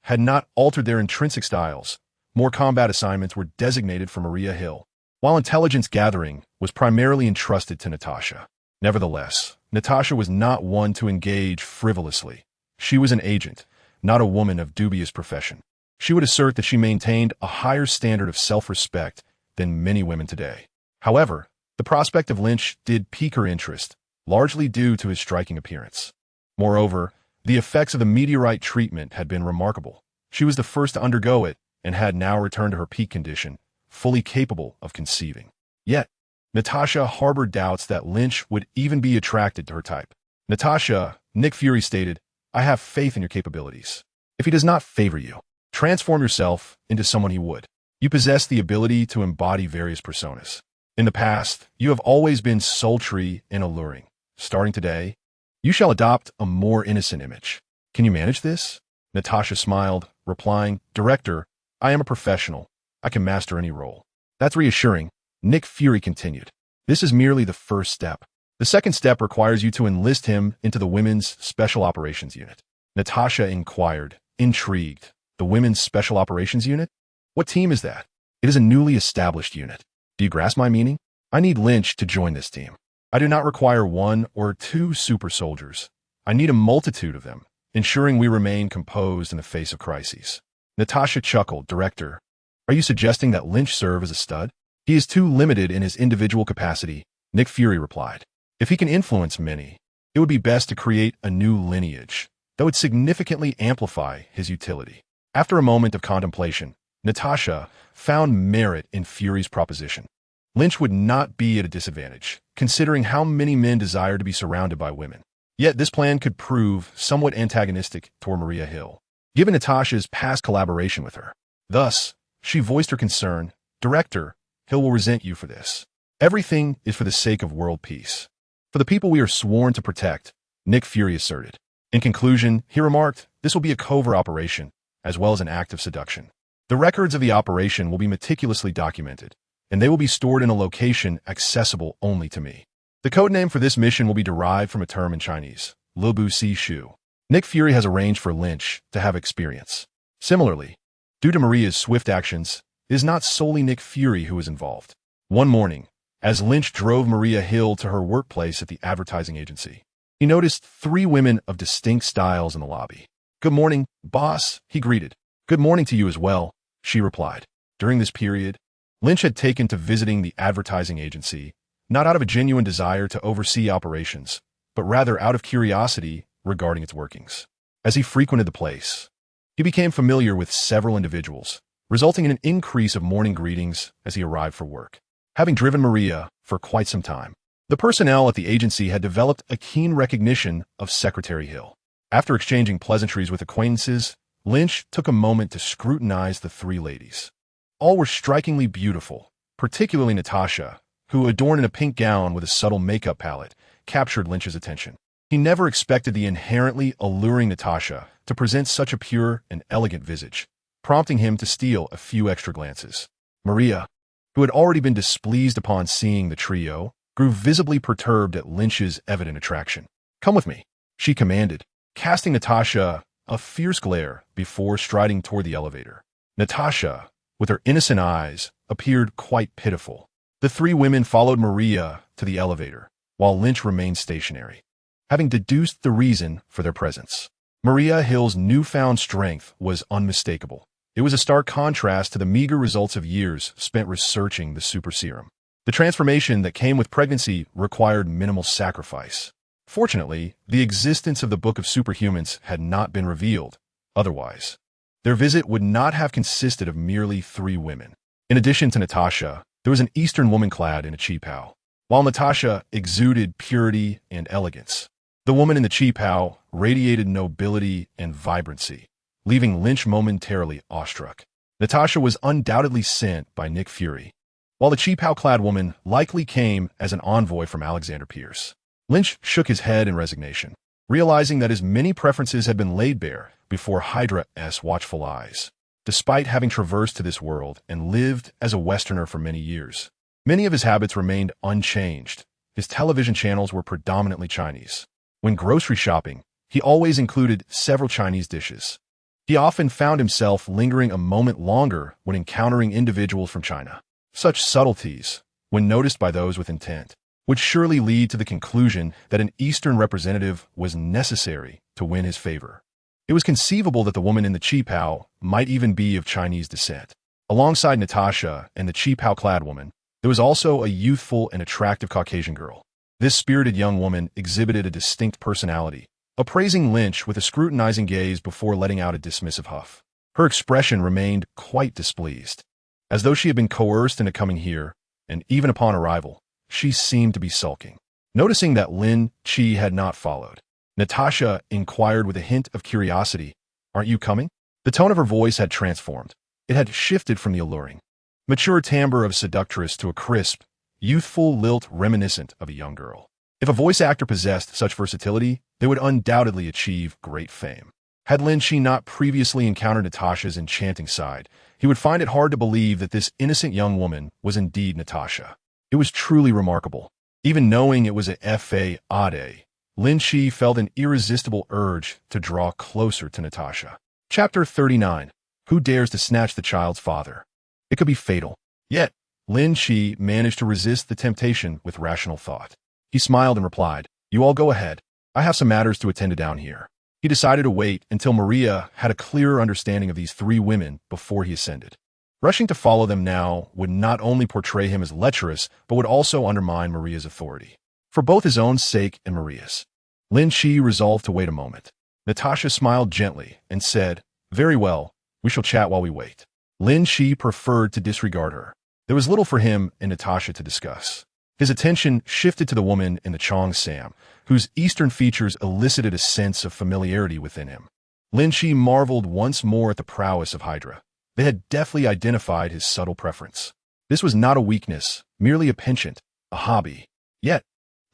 had not altered their intrinsic styles. More combat assignments were designated for Maria Hill, while intelligence gathering was primarily entrusted to Natasha. Nevertheless, Natasha was not one to engage frivolously. She was an agent, not a woman of dubious profession. She would assert that she maintained a higher standard of self-respect than many women today. However, the prospect of Lynch did pique her interest, largely due to his striking appearance. Moreover, the effects of the meteorite treatment had been remarkable. She was the first to undergo it and had now returned to her peak condition, fully capable of conceiving. Yet, Natasha harbored doubts that Lynch would even be attracted to her type. "Natasha," Nick Fury stated, "I have faith in your capabilities. If he does not favor you, transform yourself into someone he would. You possess the ability to embody various personas. In the past, you have always been sultry and alluring. Starting today, you shall adopt a more innocent image. Can you manage this?" Natasha smiled, replying, "Director, I am a professional. I can master any role." "That's reassuring," Nick Fury continued. "This is merely the first step. The second step requires you to enlist him into the Women's Special Operations Unit." Natasha inquired, intrigued. "The Women's Special Operations Unit? What team is that?" "It is a newly established unit. Do you grasp my meaning? I need Lynch to join this team. I do not require one or two super soldiers. I need a multitude of them, ensuring we remain composed in the face of crises." Natasha chuckled. "Director, are you suggesting that Lynch serve as a stud?" "He is too limited in his individual capacity," Nick Fury replied. "If he can influence many, it would be best to create a new lineage that would significantly amplify his utility." After a moment of contemplation, Natasha found merit in Fury's proposition. Lynch would not be at a disadvantage, considering how many men desire to be surrounded by women. Yet this plan could prove somewhat antagonistic toward Maria Hill, given Natasha's past collaboration with her. Thus, she voiced her concern. "Director, Hill will resent you for this. Everything is for the sake of world peace. For the people we are sworn to protect," Nick Fury asserted. In conclusion, he remarked, "This will be a covert operation, as well as an act of seduction. The records of the operation will be meticulously documented, and they will be stored in a location accessible only to me. The codename for this mission will be derived from a term in Chinese, Le Bu Si Shu." Nick Fury has arranged for Lynch to have experience. Similarly, due to Maria's swift actions, it is not solely Nick Fury who is involved. One morning, as Lynch drove Maria Hill to her workplace at the advertising agency, he noticed three women of distinct styles in the lobby. "Good morning, boss," he greeted. "Good morning to you as well," she replied. During this period, Lynch had taken to visiting the advertising agency, not out of a genuine desire to oversee operations, but rather out of curiosity regarding its workings. As he frequented the place, he became familiar with several individuals, resulting in an increase of morning greetings as he arrived for work. having driven Maria for quite some time. The personnel at the agency had developed a keen recognition of Secretary Hill. After exchanging pleasantries with acquaintances, Lynch took a moment to scrutinize the three ladies. All were strikingly beautiful, particularly Natasha, who, adorned in a pink gown with a subtle makeup palette, captured Lynch's attention. He never expected the inherently alluring Natasha to present such a pure and elegant visage, prompting him to steal a few extra glances. Maria, who had already been displeased upon seeing the trio, grew visibly perturbed at Lynch's evident attraction. "Come with me," she commanded, casting Natasha a fierce glare before striding toward the elevator. Natasha, with her innocent eyes, appeared quite pitiful. The three women followed Maria to the elevator, while Lynch remained stationary, having deduced the reason for their presence. Maria Hill's newfound strength was unmistakable. It was a stark contrast to the meager results of years spent researching the super serum. The transformation that came with pregnancy required minimal sacrifice. Fortunately, the existence of the Book of Superhumans had not been revealed. Otherwise, their visit would not have consisted of merely three women. In addition to Natasha, there was an Eastern woman clad in a qi-pao. While Natasha exuded purity and elegance, the woman in the qi-pao radiated nobility and vibrancy, leaving Lynch momentarily awestruck. Natasha was undoubtedly sent by Nick Fury, while the qi-pao-clad woman likely came as an envoy from Alexander Pierce. Lynch shook his head in resignation, realizing that his many preferences had been laid bare before Hydra's watchful eyes. Despite having traversed to this world and lived as a Westerner for many years, many of his habits remained unchanged. His television channels were predominantly Chinese. When grocery shopping, he always included several Chinese dishes. He often found himself lingering a moment longer when encountering individuals from China. Such subtleties, when noticed by those with intent, would surely lead to the conclusion that an Eastern representative was necessary to win his favor. It was conceivable that the woman in the qi-pao might even be of Chinese descent. Alongside Natasha and the qi-pao-clad woman, there was also a youthful and attractive Caucasian girl. This spirited young woman exhibited a distinct personality, appraising Lynch with a scrutinizing gaze before letting out a dismissive huff. Her expression remained quite displeased, as though she had been coerced into coming here, and even upon arrival, she seemed to be sulking. Noticing that Lin Qi had not followed, Natasha inquired with a hint of curiosity, "Aren't you coming?" The tone of her voice had transformed. It had shifted from the alluring, mature timbre of seductress to a crisp, youthful lilt reminiscent of a young girl. If a voice actor possessed such versatility, they would undoubtedly achieve great fame. Had Lin Qi not previously encountered Natasha's enchanting side, he would find it hard to believe that this innocent young woman was indeed Natasha. It was truly remarkable. Even knowing it was a S.H.I.E.L.D, Lin Qi felt an irresistible urge to draw closer to Natasha. Chapter 39. Who dares to snatch the child's father? It could be fatal. Yet, Lin Qi managed to resist the temptation with rational thought. He smiled and replied, "You all go ahead. I have some matters to attend to down here." He decided to wait until Maria had a clearer understanding of these three women before he ascended. Rushing to follow them now would not only portray him as lecherous, but would also undermine Maria's authority. For both his own sake and Maria's, Lin Qi resolved to wait a moment. Natasha smiled gently and said, "Very well, we shall chat while we wait." Lin Qi preferred to disregard her. There was little for him and Natasha to discuss. His attention shifted to the woman in the cheongsam, whose Eastern features elicited a sense of familiarity within him. Lin Qi marveled once more at the prowess of Hydra. They had deftly identified his subtle preference. This was not a weakness, merely a penchant, a hobby. Yet,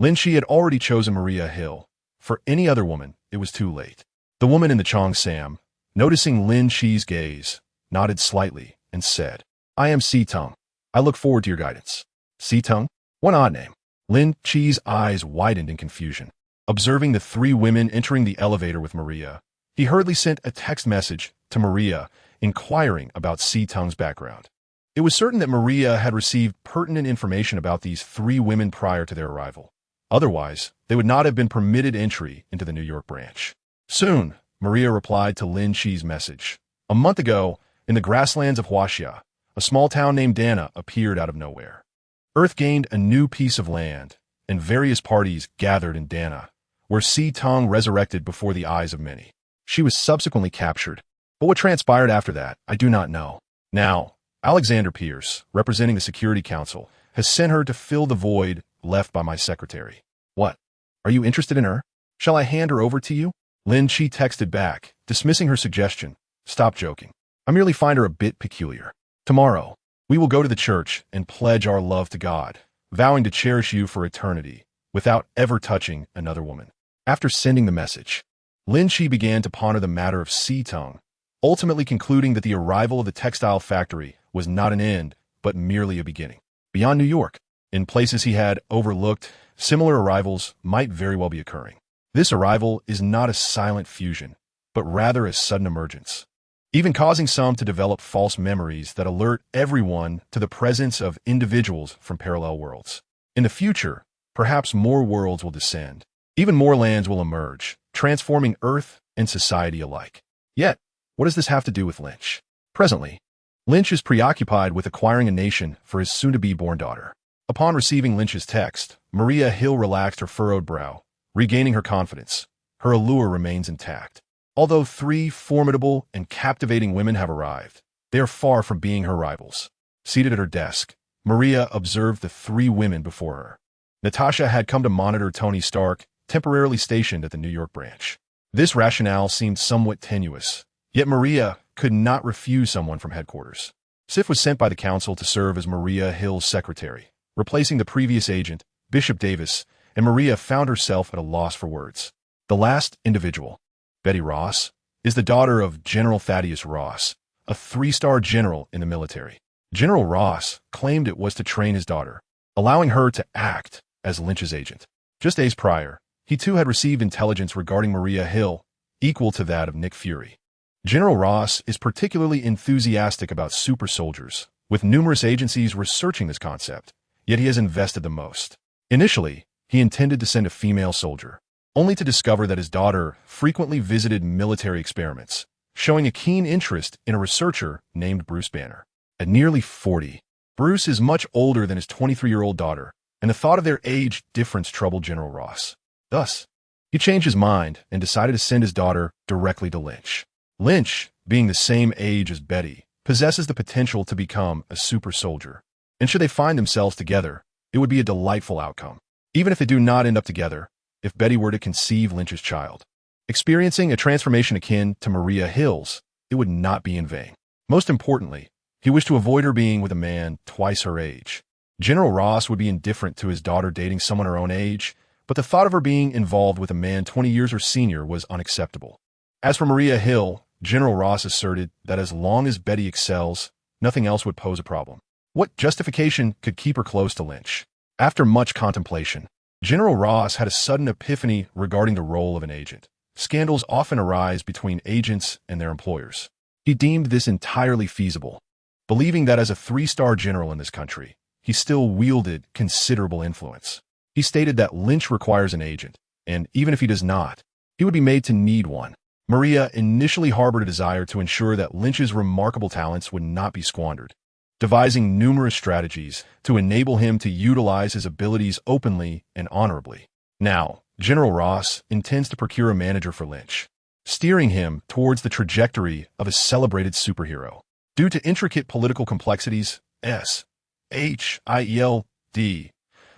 Lin Qi had already chosen Maria Hill. For any other woman, it was too late. The woman in the cheongsam, noticing Lin Qi's gaze, nodded slightly and said, "I am S.H.I.E.L.D. I look forward to your guidance." S.H.I.E.L.D? What odd name. Lin Qi's eyes widened in confusion. Observing the three women entering the elevator with Maria, he hurriedly sent a text message to Maria inquiring about S.H.I.E.L.D's background. It was certain that Maria had received pertinent information about these three women prior to their arrival. Otherwise, they would not have been permitted entry into the New York branch. Soon, Maria replied to Lin Qi's message. A month ago, in the grasslands of Huaxia, a small town named Dana appeared out of nowhere. Earth gained a new piece of land, and various parties gathered in Dana, where S.H.I.E.L.D resurrected before the eyes of many. She was subsequently captured, but what transpired after that, I do not know. Now, Alexander Pierce, representing the Security Council, has sent her to fill the void left by my secretary. What? Are you interested in her? Shall I hand her over to you? Lin Qi texted back, dismissing her suggestion. Stop joking. I merely find her a bit peculiar. Tomorrow, we will go to the church and pledge our love to God, vowing to cherish you for eternity, without ever touching another woman. After sending the message, Lin Qi began to ponder the matter of Si-tung, ultimately concluding that the arrival of the textile factory was not an end, but merely a beginning. Beyond New York, in places he had overlooked, similar arrivals might very well be occurring. This arrival is not a silent fusion, but rather a sudden emergence, even causing some to develop false memories that alert everyone to the presence of individuals from parallel worlds. In the future, perhaps more worlds will descend. Even more lands will emerge, transforming Earth and society alike. Yet, what does this have to do with Lynch? Presently, Lynch is preoccupied with acquiring a nation for his soon-to-be-born daughter. Upon receiving Lynch's text, Maria Hill relaxed her furrowed brow, regaining her confidence. Her allure remains intact. Although 3 formidable and captivating women have arrived, they are far from being her rivals. Seated at her desk, Maria observed the 3 women before her. Natasha had come to monitor Tony Stark, temporarily stationed at the New York branch. This rationale seemed somewhat tenuous, yet Maria could not refuse someone from headquarters. Sif was sent by the council to serve as Maria Hill's secretary, replacing the previous agent, Bishop Davis, and Maria found herself at a loss for words. The last individual, Betty Ross, is the daughter of General Thaddeus Ross, a 3-star general in the military. General Ross claimed it was to train his daughter, allowing her to act as Lynch's agent. Just days prior, he too had received intelligence regarding Maria Hill, equal to that of Nick Fury. General Ross is particularly enthusiastic about super soldiers, with numerous agencies researching this concept, yet he has invested the most. Initially, he intended to send a female soldier, only to discover that his daughter frequently visited military experiments, showing a keen interest in a researcher named Bruce Banner. At nearly 40, Bruce is much older than his 23-year-old daughter, and the thought of their age difference troubled General Ross. Thus, he changed his mind and decided to send his daughter directly to Lynch. Lynch, being the same age as Betty, possesses the potential to become a super soldier, and should they find themselves together, it would be a delightful outcome. Even if they do not end up together, if Betty were to conceive Lynch's child, experiencing a transformation akin to Maria Hill's, it would not be in vain. Most importantly, he wished to avoid her being with a man twice her age. General Ross would be indifferent to his daughter dating someone her own age, but the thought of her being involved with a man 20 years her senior was unacceptable. As for Maria Hill, General Ross asserted that as long as Betty excels, nothing else would pose a problem. What justification could keep her close to Lynch? After much contemplation, General Ross had a sudden epiphany regarding the role of an agent. Scandals often arise between agents and their employers. He deemed this entirely feasible, believing that as a 3-star general in this country, he still wielded considerable influence. He stated that Lynch requires an agent, and even if he does not, he would be made to need one. Maria initially harbored a desire to ensure that Lynch's remarkable talents would not be squandered, devising numerous strategies to enable him to utilize his abilities openly and honorably. Now, General Ross intends to procure a manager for Lynch, steering him towards the trajectory of a celebrated superhero. Due to intricate political complexities, S.H.I.E.L.D.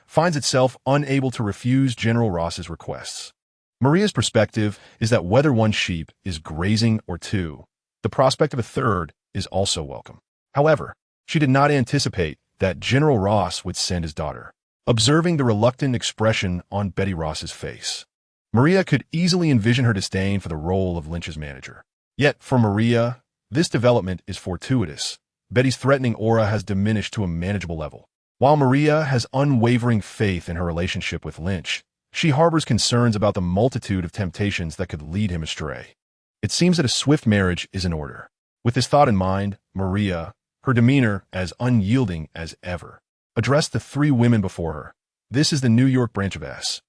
finds itself unable to refuse General Ross's requests. Maria's perspective is that whether one sheep is grazing or 2, the prospect of a 3rd is also welcome. However, she did not anticipate that General Ross would send his daughter. Observing the reluctant expression on Betty Ross's face, Maria could easily envision her disdain for the role of Lynch's manager. Yet, for Maria, this development is fortuitous. Betty's threatening aura has diminished to a manageable level. While Maria has unwavering faith in her relationship with Lynch, she harbors concerns about the multitude of temptations that could lead him astray. It seems that a swift marriage is in order. With this thought in mind, Maria, her demeanor as unyielding as ever, addressed the 3 women before her. This is the New York branch of S.H.I.E.L.D,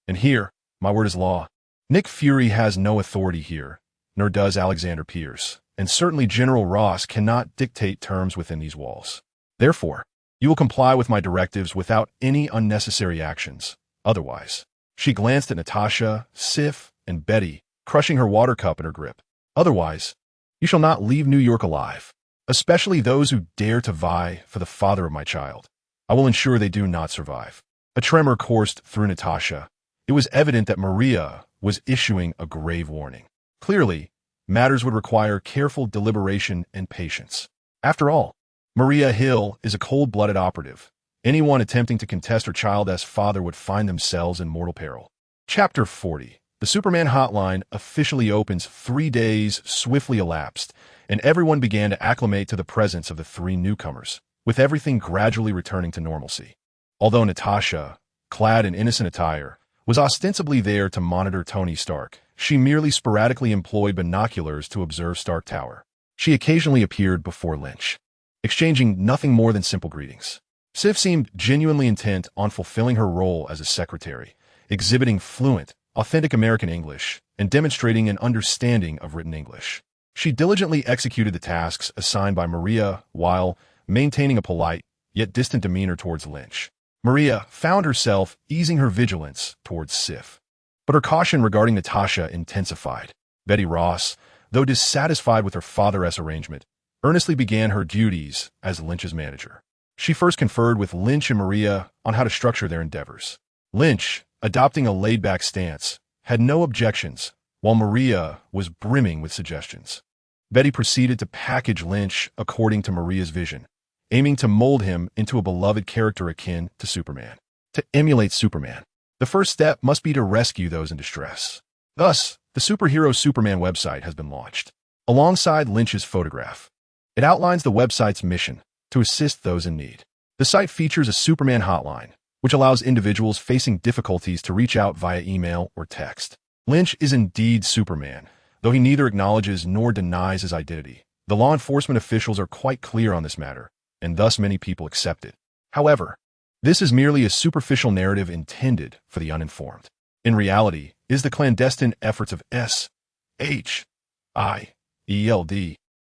and here, my word is law. Nick Fury has no authority here, nor does Alexander Pierce, and certainly General Ross cannot dictate terms within these walls. Therefore, you will comply with my directives without any unnecessary actions. Otherwise, she glanced at Natasha, Sif, and Betty, crushing her water cup in her grip. Otherwise, you shall not leave New York alive. especially those who dare to vie for the father of my child. I will ensure they do not survive." A tremor coursed through Natasha. It was evident that Maria was issuing a grave warning. Clearly, matters would require careful deliberation and patience. After all, Maria S.H.I.E.L.D is a cold-blooded operative. Anyone attempting to contest her child's father would find themselves in mortal peril. Chapter 40. The Superman hotline officially opens. 3 days swiftly elapsed, and everyone began to acclimate to the presence of the three newcomers, with everything gradually returning to normalcy. Although Natasha, clad in innocent attire, was ostensibly there to monitor Tony Stark, she merely sporadically employed binoculars to observe Stark Tower. She occasionally appeared before Lynch, exchanging nothing more than simple greetings. Sif seemed genuinely intent on fulfilling her role as a secretary, exhibiting fluent, authentic American English, and demonstrating an understanding of written English. She diligently executed the tasks assigned by Maria while maintaining a polite, yet distant demeanor towards Lynch. Maria found herself easing her vigilance towards Sif, but her caution regarding Natasha intensified. Betty Ross, though dissatisfied with her father's arrangement, earnestly began her duties as Lynch's manager. She first conferred with Lynch and Maria on how to structure their endeavors. Lynch, adopting a laid-back stance, had no objections, while Maria was brimming with suggestions. Betty proceeded to package Lynch according to Maria's vision, aiming to mold him into a beloved character akin to Superman. To emulate Superman, the first step must be to rescue those in distress. Thus, the superhero Superman website has been launched, alongside Lynch's photograph. It outlines the website's mission to assist those in need. The site features a Superman hotline, which allows individuals facing difficulties to reach out via email or text. Lynch is indeed Superman, though he neither acknowledges nor denies his identity. The law enforcement officials are quite clear on this matter, and thus many people accept it. However, this is merely a superficial narrative intended for the uninformed. In reality, it is the clandestine efforts of S.H.I.E.L.D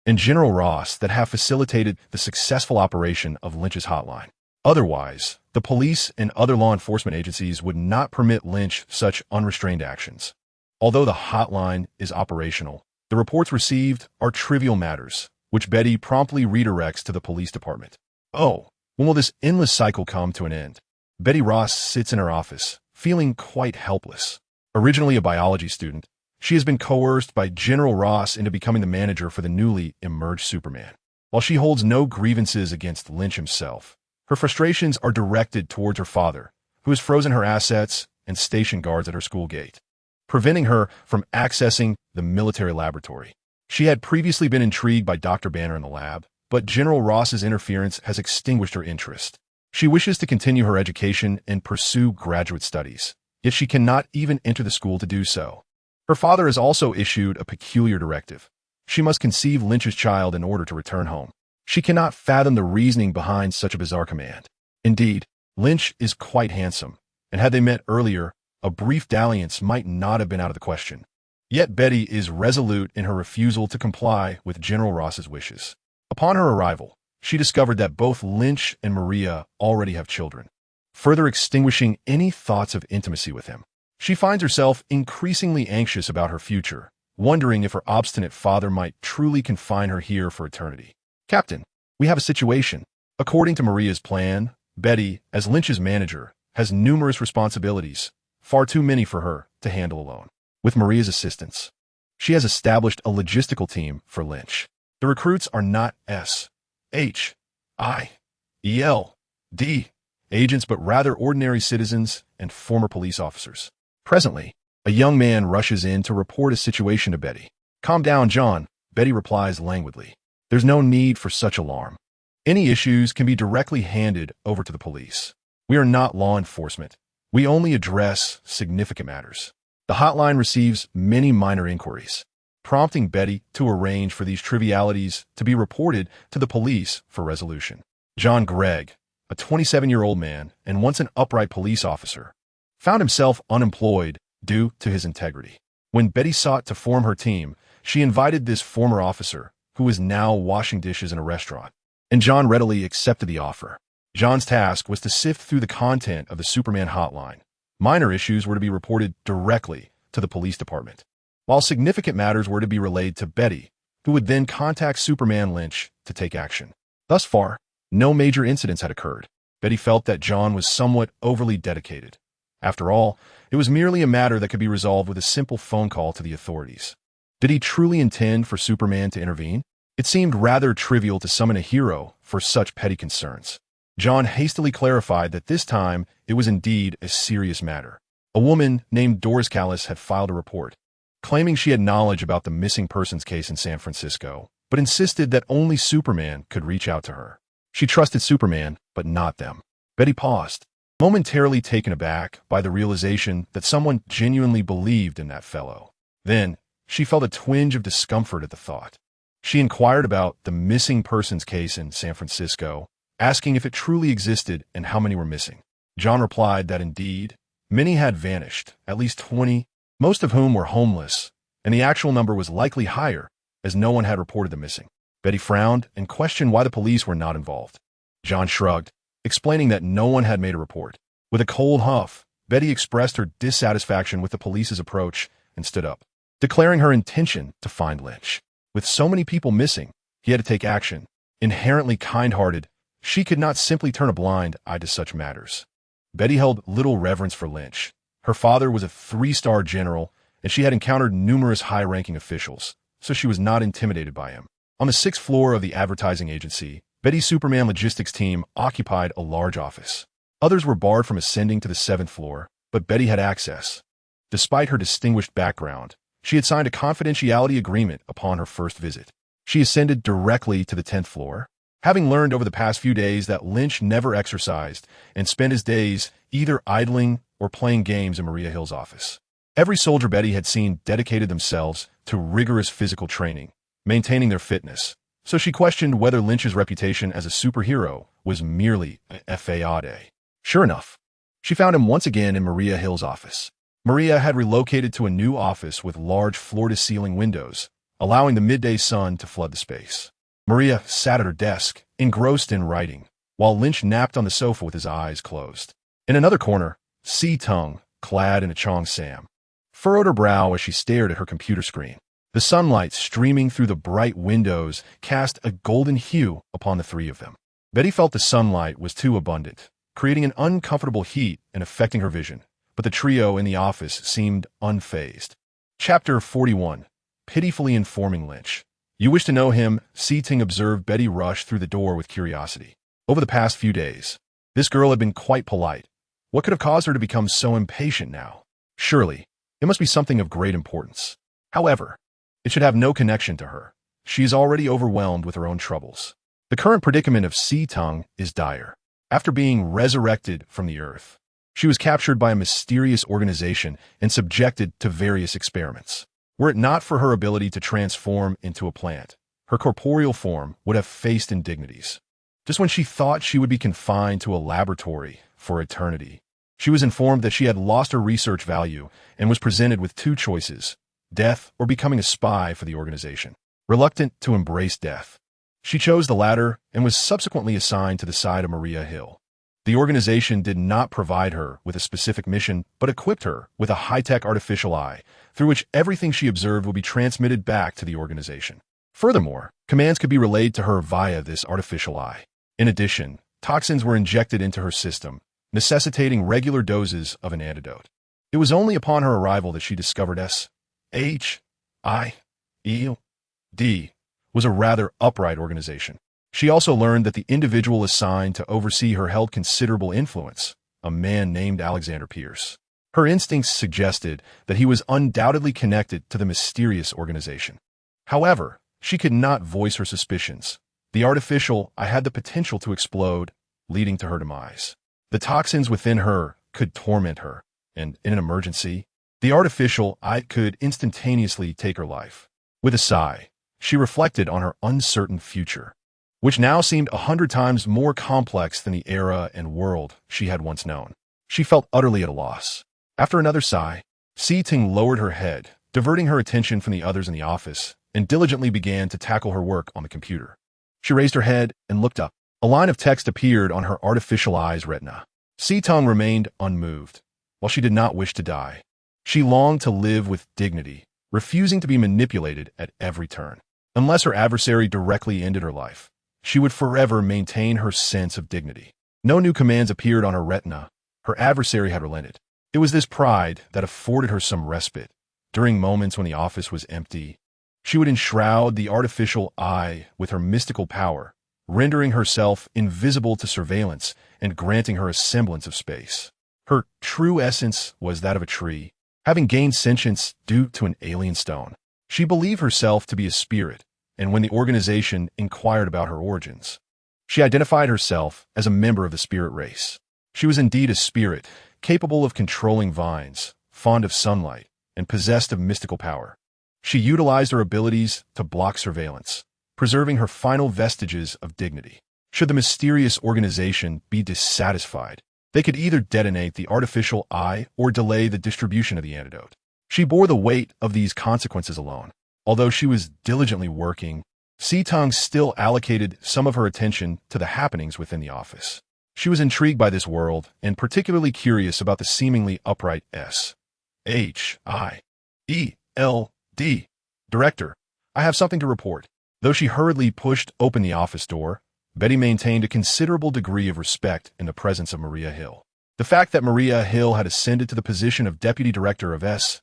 and General Ross that have facilitated the successful operation of Lynch's hotline. Otherwise, the police and other law enforcement agencies would not permit Lynch such unrestrained actions. Although the hotline is operational, the reports received are trivial matters, which Betty promptly redirects to the police department. Oh, when will this endless cycle come to an end? Betty Ross sits in her office, feeling quite helpless. Originally a biology student, she has been coerced by General Ross into becoming the manager for the newly emerged Superman. While she holds no grievances against Lynch himself, her frustrations are directed towards her father, who has frozen her assets and stationed guards at her school gate, preventing her from accessing the military laboratory. She had previously been intrigued by Dr. Banner in the lab, but General Ross's interference has extinguished her interest. She wishes to continue her education and pursue graduate studies, yet she cannot even enter the school to do so. Her father has also issued a peculiar directive. She must conceive Lynch's child in order to return home. She cannot fathom the reasoning behind such a bizarre command. Indeed, Lynch is quite handsome, and had they met earlier, a brief dalliance might not have been out of the question. Yet Betty is resolute in her refusal to comply with General Ross's wishes. Upon her arrival, she discovered that both Lynch and Maria already have children, further extinguishing any thoughts of intimacy with him. She finds herself increasingly anxious about her future, wondering if her obstinate father might truly confine her here for eternity. "Captain, we have a situation." According to Maria's plan, Betty, as Lynch's manager, has numerous responsibilities, far too many for her to handle alone. With Maria's assistance, she has established a logistical team for Lynch. The recruits are not S.H.I.E.L.D agents, but rather ordinary citizens and former police officers. Presently, a young man rushes in to report a situation to Betty. "Calm down, John," Betty replies languidly. "There's no need for such alarm. Any issues can be directly handed over to the police. We are not law enforcement. We only address significant matters." The hotline receives many minor inquiries, prompting Betty to arrange for these trivialities to be reported to the police for resolution. John Gregg, a 27-year-old man and once an upright police officer, found himself unemployed due to his integrity. When Betty sought to form her team, she invited this former officer, who was now washing dishes in a restaurant, and John readily accepted the offer. John's task was to sift through the content of the Superman hotline. Minor issues were to be reported directly to the police department, while significant matters were to be relayed to Betty, who would then contact Superman Lynch to take action. Thus far, no major incidents had occurred. Betty felt that John was somewhat overly dedicated. After all, it was merely a matter that could be resolved with a simple phone call to the authorities. Did he truly intend for Superman to intervene? It seemed rather trivial to summon a hero for such petty concerns. John hastily clarified that this time it was indeed a serious matter. A woman named Doris Callis had filed a report, claiming she had knowledge about the missing persons case in San Francisco, but insisted that only Superman could reach out to her. She trusted Superman, but not them. Betty paused, momentarily taken aback by the realization that someone genuinely believed in that fellow. Then, she felt a twinge of discomfort at the thought. She inquired about the missing persons case in San Francisco, asking if it truly existed and how many were missing. John replied that indeed, many had vanished, at least 20, most of whom were homeless, and the actual number was likely higher, as no one had reported them missing. Betty frowned and questioned why the police were not involved. John shrugged, explaining that no one had made a report. With a cold huff, Betty expressed her dissatisfaction with the police's approach and stood up, declaring her intention to find Lynch. With so many people missing, he had to take action. Inherently kind-hearted, she could not simply turn a blind eye to such matters. Betty held little reverence for Lynch. Her father was a 3-star general, and she had encountered numerous high-ranking officials, so she was not intimidated by him. On the 6th floor of the advertising agency, Betty's Superman logistics team occupied a large office. Others were barred from ascending to the 7th floor, but Betty had access. Despite her distinguished background, she had signed a confidentiality agreement upon her first visit. She ascended directly to the 10th floor, having learned over the past few days that Lynch never exercised and spent his days either idling or playing games in Maria Hill's office. Every soldier Betty had seen dedicated themselves to rigorous physical training, maintaining their fitness, so she questioned whether Lynch's reputation as a superhero was merely a facade. Sure enough, she found him once again in Maria Hill's office. Maria had relocated to a new office with large floor-to-ceiling windows, allowing the midday sun to flood the space. Maria sat at her desk, engrossed in writing, while Lynch napped on the sofa with his eyes closed. In another corner, Si-Tung, clad in a cheongsam, furrowed her brow as she stared at her computer screen. The sunlight streaming through the bright windows cast a golden hue upon the three of them. Betty felt the sunlight was too abundant, creating an uncomfortable heat and affecting her vision, but the trio in the office seemed unfazed. Chapter 41. Pitifully informing Lynch. You wish to know him, Si-Tung observed Betty rush through the door with curiosity. Over the past few days, this girl had been quite polite. What could have caused her to become so impatient now? Surely, it must be something of great importance. However, it should have no connection to her. She is already overwhelmed with her own troubles. The current predicament of Si-Tung is dire. After being resurrected from the earth, she was captured by a mysterious organization and subjected to various experiments. Were it not for her ability to transform into a plant, her corporeal form would have faced indignities. Just when she thought she would be confined to a laboratory for eternity, she was informed that she had lost her research value and was presented with two choices: death or becoming a spy for the organization. Reluctant to embrace death, she chose the latter and was subsequently assigned to the side of Maria Hill. The organization did not provide her with a specific mission, but equipped her with a high-tech artificial eye, through which everything she observed would be transmitted back to the organization. Furthermore, commands could be relayed to her via this artificial eye. In addition, toxins were injected into her system, necessitating regular doses of an antidote. It was only upon her arrival that she discovered S.H.I.E.L.D. was a rather upright organization. She also learned that the individual assigned to oversee her held considerable influence, a man named Alexander Pierce. Her instincts suggested that he was undoubtedly connected to the mysterious organization. However, she could not voice her suspicions. The artificial eye had the potential to explode, leading to her demise. The toxins within her could torment her, and in an emergency, the artificial eye could instantaneously take her life. With a sigh, she reflected on her uncertain future, which now seemed 100 times more complex than the era and world she had once known. She felt utterly at a loss. After another sigh, Si-Tung lowered her head, diverting her attention from the others in the office, and diligently began to tackle her work on the computer. She raised her head and looked up. A line of text appeared on her artificial eye's retina. Si-Tung remained unmoved. While she did not wish to die, she longed to live with dignity, refusing to be manipulated at every turn. Unless her adversary directly ended her life, she would forever maintain her sense of dignity. No new commands appeared on her retina. Her adversary had relented. It was this pride that afforded her some respite. During moments when the office was empty, she would enshroud the artificial I with her mystical power, rendering herself invisible to surveillance and granting her a semblance of space. Her true essence was that of a tree, having gained sentience due to an alien stone. She believed herself to be a spirit, and when the organization inquired about her origins, she identified herself as a member of the spirit race. She was indeed a spirit, capable of controlling vines, fond of sunlight, and possessed of mystical power. She utilized her abilities to block surveillance, preserving her final vestiges of dignity. Should the mysterious organization be dissatisfied, they could either detonate the artificial I or delay the distribution of the antidote. She bore the weight of these consequences alone. Although she was diligently working, S.H.I.E.L.D still allocated some of her attention to the happenings within the office. She was intrigued by this world and particularly curious about the seemingly upright S.H.I.E.L.D. Director, I have something to report. Though she hurriedly pushed open the office door, Betty maintained a considerable degree of respect in the presence of Maria Hill. The fact that Maria Hill had ascended to the position of Deputy Director of S.H.I.E.L.D.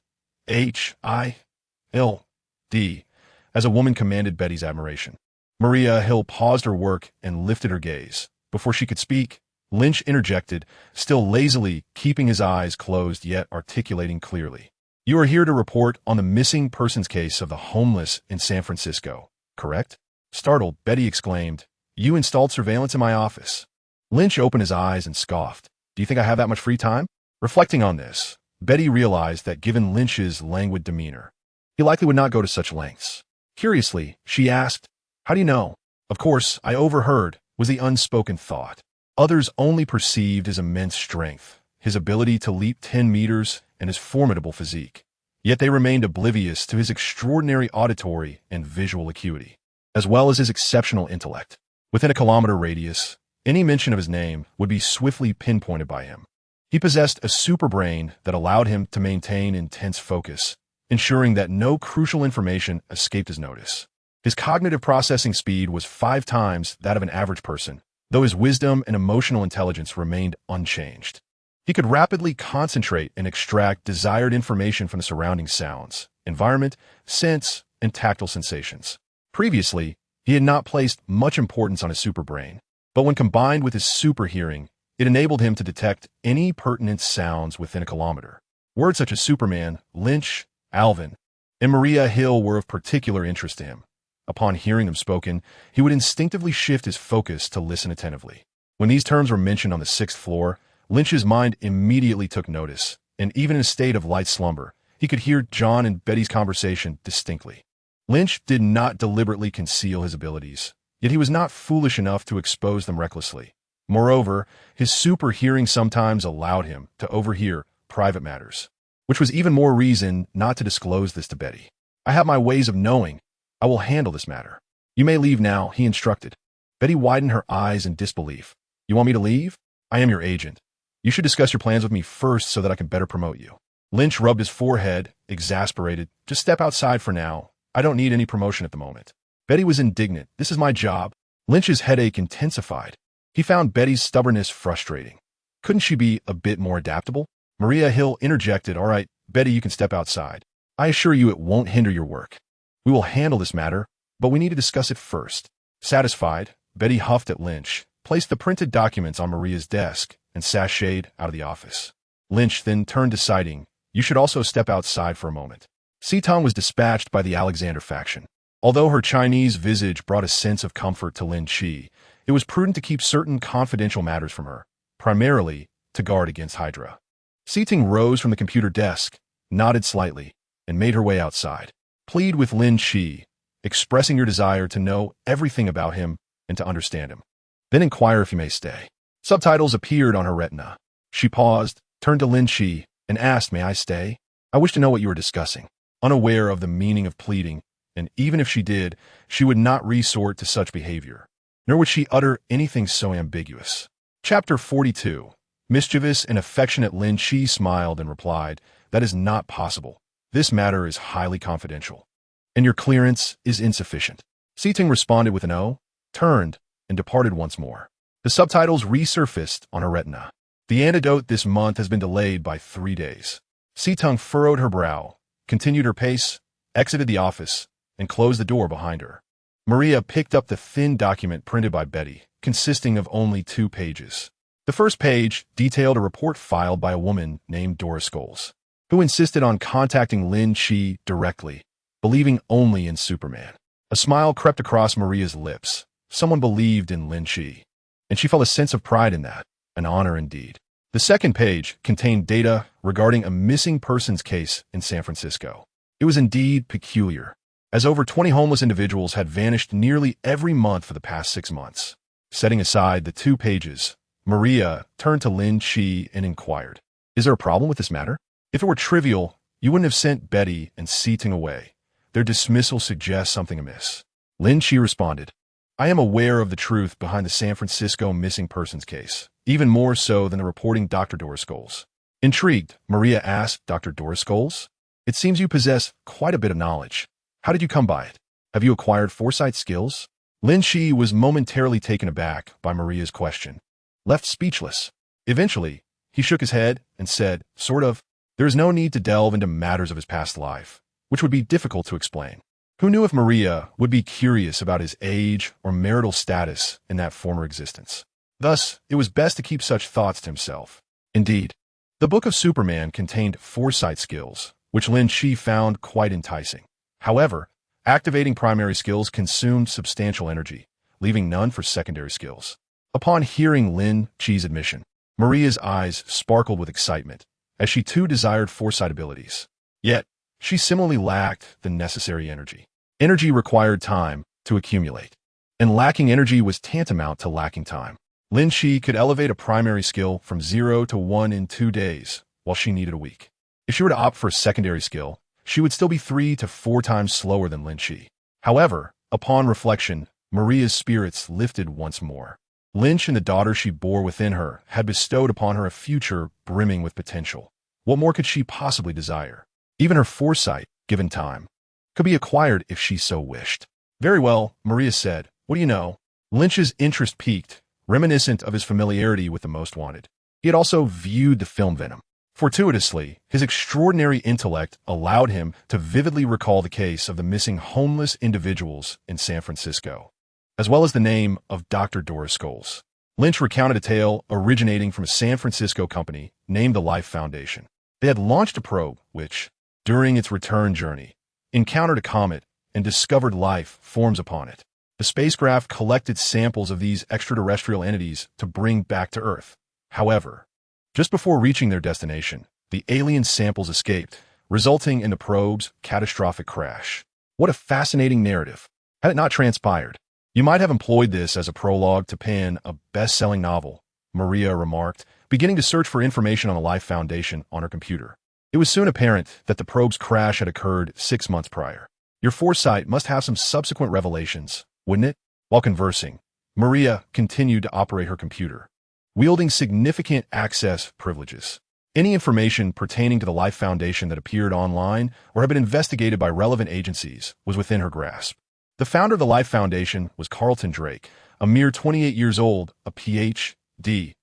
as a woman commanded Betty's admiration. Maria Hill paused her work and lifted her gaze. Before she could speak, Lynch interjected, still lazily keeping his eyes closed yet articulating clearly. You are here to report on the missing persons case of the homeless in San Francisco, correct? Startled, Betty exclaimed, You installed surveillance in my office. Lynch opened his eyes and scoffed. Do you think I have that much free time? Reflecting on this, Betty realized that given Lynch's languid demeanor, he likely would not go to such lengths. Curiously, she asked, How do you know? Of course, I overheard, was the unspoken thought. Others only perceived his immense strength, his ability to leap 10 meters, and his formidable physique. Yet they remained oblivious to his extraordinary auditory and visual acuity, as well as his exceptional intellect. Within a kilometer radius, any mention of his name would be swiftly pinpointed by him. He possessed a superbrain that allowed him to maintain intense focus, ensuring that no crucial information escaped his notice. His cognitive processing speed was 5 times that of an average person, though his wisdom and emotional intelligence remained unchanged. He could rapidly concentrate and extract desired information from the surrounding sounds, environment, scents, and tactile sensations. Previously, he had not placed much importance on his superbrain, but when combined with his super hearing, it enabled him to detect any pertinent sounds within a kilometer. Words such as Superman, Lynch, Alvin, and Maria Hill were of particular interest to him. Upon hearing them spoken, he would instinctively shift his focus to listen attentively. When these terms were mentioned on the 6th floor, Lynch's mind immediately took notice, and even in a state of light slumber, he could hear John and Betty's conversation distinctly. Lynch did not deliberately conceal his abilities, yet he was not foolish enough to expose them recklessly. Moreover, his super hearing sometimes allowed him to overhear private matters, which was even more reason not to disclose this to Betty. I have my ways of knowing. I will handle this matter. You may leave now, he instructed. Betty widened her eyes in disbelief. You want me to leave? I am your agent. You should discuss your plans with me first so that I can better promote you. Lynch rubbed his forehead, exasperated. Just step outside for now. I don't need any promotion at the moment. Betty was indignant. This is my job. Lynch's headache intensified. He found Betty's stubbornness frustrating. Couldn't she be a bit more adaptable? Maria Hill interjected, All right, Betty, you can step outside. I assure you it won't hinder your work. We will handle this matter, but we need to discuss it first. Satisfied, Betty huffed at Lynch, placed the printed documents on Maria's desk, and sashayed out of the office. Lynch then turned deciding, You should also step outside for a moment. S.H.I.E.L.D was dispatched by the Alexander faction. Although her Chinese visage brought a sense of comfort to Lin Qi, it was prudent to keep certain confidential matters from her, primarily to guard against Hydra. S.H.I.E.L.D rose from the computer desk, nodded slightly, and made her way outside. Plead with Lin Qi, expressing your desire to know everything about him and to understand him. Then inquire if he may stay. Subtitles appeared on her retina. She paused, turned to Lin Qi, and asked, May I stay? I wish to know what you are discussing. Unaware of the meaning of pleading, and even if she did, she would not resort to such behavior, nor would she utter anything so ambiguous. Chapter 42. Mischievous and affectionate Lin Qi smiled and replied, That is not possible. This matter is highly confidential, and your clearance is insufficient. S.H.I.E.L.D responded with an O, turned, and departed once more. The subtitles resurfaced on her retina. The antidote this month has been delayed by 3 days. Situng furrowed her brow, continued her pace, exited the office, and closed the door behind her. Maria picked up the thin document printed by Betty, consisting of only 2 pages. The first page detailed a report filed by a woman named Doris Scholes, who insisted on contacting Lin Qi directly, believing only in Superman. A smile crept across Maria's lips. Someone believed in Lin Qi, and she felt a sense of pride in that, an honor indeed. The second page contained data regarding a missing persons case in San Francisco. It was indeed peculiar, as over 20 homeless individuals had vanished nearly every month for the past 6 months. Setting aside the 2 pages, Maria turned to Lin Qi and inquired, "Is there a problem with this matter? If it were trivial, you wouldn't have sent Betty and Situng away. Their dismissal suggests something amiss." Lin Qi responded, "I am aware of the truth behind the San Francisco missing persons case, even more so than the reporting Dr. Doris Scholes." Intrigued, Maria asked Dr. Doris Scholes, "It seems you possess quite a bit of knowledge. How did you come by it? Have you acquired foresight skills?" Lin Qi was momentarily taken aback by Maria's question, left speechless. Eventually, he shook his head and said, "Sort of. There is no need to delve into matters of his past life, which would be difficult to explain." Who knew if Maria would be curious about his age or marital status in that former existence? Thus, it was best to keep such thoughts to himself. Indeed, the Book of Superman contained foresight skills, which Lin Qi found quite enticing. However, activating primary skills consumed substantial energy, leaving none for secondary skills. Upon hearing Lin Qi's admission, Maria's eyes sparkled with excitement, as she too desired foresight abilities. Yet, she similarly lacked the necessary energy. Energy required time to accumulate, and lacking energy was tantamount to lacking time. Lin Qi could elevate a primary skill from 0 to 1 in 2 days, while she needed a week. If she were to opt for a secondary skill, she would still be 3 to 4 times slower than Lin Qi. However, upon reflection, Maria's spirits lifted once more. Lynch and the daughter she bore within her had bestowed upon her a future brimming with potential. What more could she possibly desire? Even her foresight, given time, could be acquired if she so wished. "Very well," Maria said. "What do you know?" Lynch's interest piqued, reminiscent of his familiarity with the Most Wanted. He had also viewed the film Venom. Fortuitously, his extraordinary intellect allowed him to vividly recall the case of the missing homeless individuals in San Francisco, as well as the name of Dr. Doris Scholes. Lynch recounted a tale originating from a San Francisco company named the Life Foundation. They had launched a probe which, during its return journey, encountered a comet and discovered life forms upon it. The spacecraft collected samples of these extraterrestrial entities to bring back to Earth. However, just before reaching their destination, the alien samples escaped, resulting in the probe's catastrophic crash. What a fascinating narrative. Had it not transpired, you might have employed this as a prologue to pen a best-selling novel, Maria remarked, beginning to search for information on the Life Foundation on her computer. It was soon apparent that the probe's crash had occurred 6 months prior. Your foresight must have some subsequent revelations, wouldn't it? While conversing, Maria continued to operate her computer, wielding significant access privileges. Any information pertaining to the Life Foundation that appeared online or had been investigated by relevant agencies was within her grasp. The founder of the Life Foundation was Carlton Drake, a mere 28 years old, a Ph.D.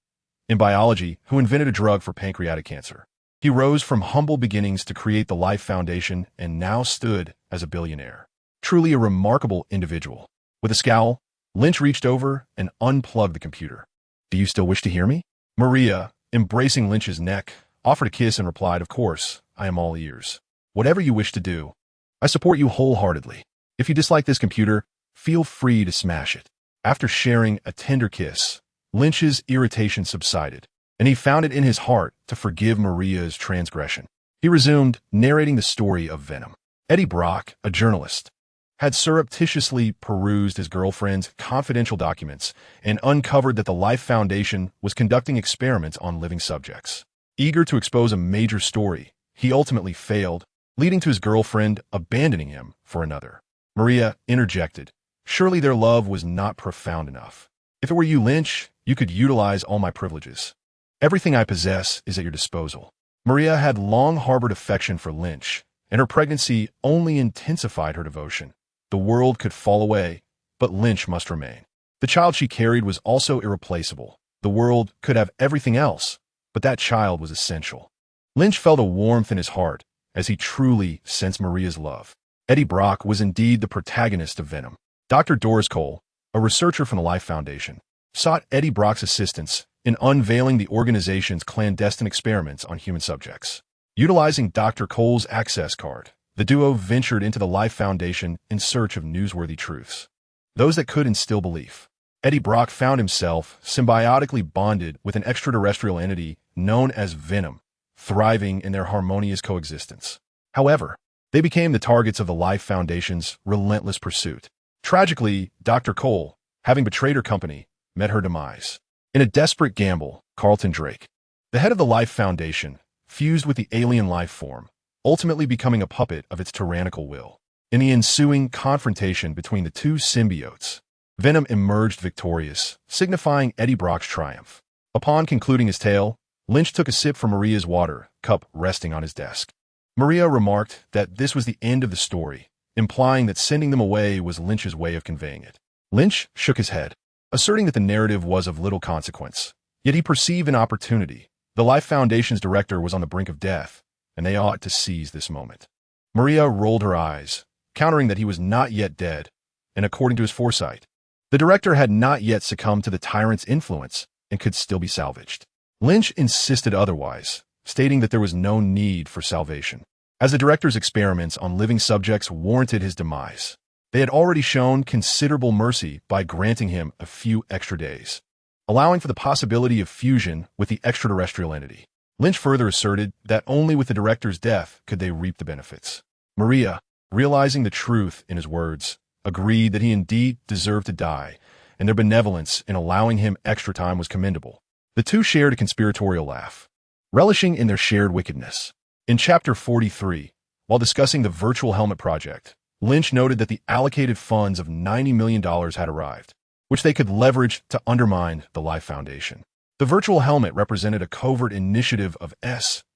in biology who invented a drug for pancreatic cancer. He rose from humble beginnings to create the Life Foundation and now stood as a billionaire. Truly a remarkable individual. With a scowl, Lynch reached over and unplugged the computer. "Do you still wish to hear me?" Maria, embracing Lynch's neck, offered a kiss and replied, "Of course, I am all ears. Whatever you wish to do, I support you wholeheartedly. If you dislike this computer, feel free to smash it." After sharing a tender kiss, Lynch's irritation subsided, and he found it in his heart to forgive Maria's transgression. He resumed, narrating the story of Venom. Eddie Brock, a journalist, had surreptitiously perused his girlfriend's confidential documents and uncovered that the Life Foundation was conducting experiments on living subjects. Eager to expose a major story, he ultimately failed, leading to his girlfriend abandoning him for another. Maria interjected, "Surely their love was not profound enough. If it were you, Lynch, you could utilize all my privileges. Everything I possess is at your disposal." Maria had long harbored affection for Lynch, and her pregnancy only intensified her devotion. The world could fall away, but Lynch must remain. The child she carried was also irreplaceable. The world could have everything else, but that child was essential. Lynch felt a warmth in his heart as he truly sensed Maria's love. Eddie Brock was indeed the protagonist of Venom. Dr. Doris Cole, a researcher from the Life Foundation, sought Eddie Brock's assistance in unveiling the organization's clandestine experiments on human subjects. Utilizing Dr. Cole's access card, the duo ventured into the Life Foundation in search of newsworthy truths, those that could instill belief. Eddie Brock found himself symbiotically bonded with an extraterrestrial entity known as Venom, thriving in their harmonious coexistence. However, they became the targets of the Life Foundation's relentless pursuit. Tragically, Dr. Cole, having betrayed her company, met her demise. In a desperate gamble, Carlton Drake, the head of the Life Foundation, fused with the alien life form, ultimately becoming a puppet of its tyrannical will. In the ensuing confrontation between the two symbiotes, Venom emerged victorious, signifying Eddie Brock's triumph. Upon concluding his tale, Lynch took a sip from Maria's water, cup resting on his desk. Maria remarked that this was the end of the story, implying that sending them away was Lynch's way of conveying it. Lynch shook his head, asserting that the narrative was of little consequence. Yet he perceived an opportunity. The Life Foundation's director was on the brink of death, and they ought to seize this moment. Maria rolled her eyes, countering that he was not yet dead, and according to his foresight, the director had not yet succumbed to the tyrant's influence and could still be salvaged. Lynch insisted otherwise, stating that there was no need for salvation, as the director's experiments on living subjects warranted his demise. They had already shown considerable mercy by granting him a few extra days, allowing for the possibility of fusion with the extraterrestrial entity. Lynch further asserted that only with the director's death could they reap the benefits. Maria, realizing the truth in his words, agreed that he indeed deserved to die, and their benevolence in allowing him extra time was commendable. The two shared a conspiratorial laugh, relishing in their shared wickedness. In Chapter 43, while discussing the virtual helmet project, Lynch noted that the allocated funds of $90 million had arrived, which they could leverage to undermine the Life Foundation. The virtual helmet represented a covert initiative of S.H.I.E.L.D.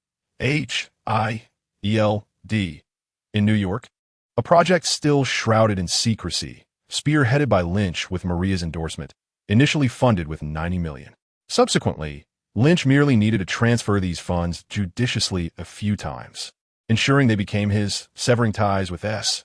in New York, a project still shrouded in secrecy, spearheaded by Lynch with Maria's endorsement, initially funded with $90 million. Subsequently, Lynch merely needed to transfer these funds judiciously a few times, ensuring they became his, severing ties with S.H.I.E.L.D.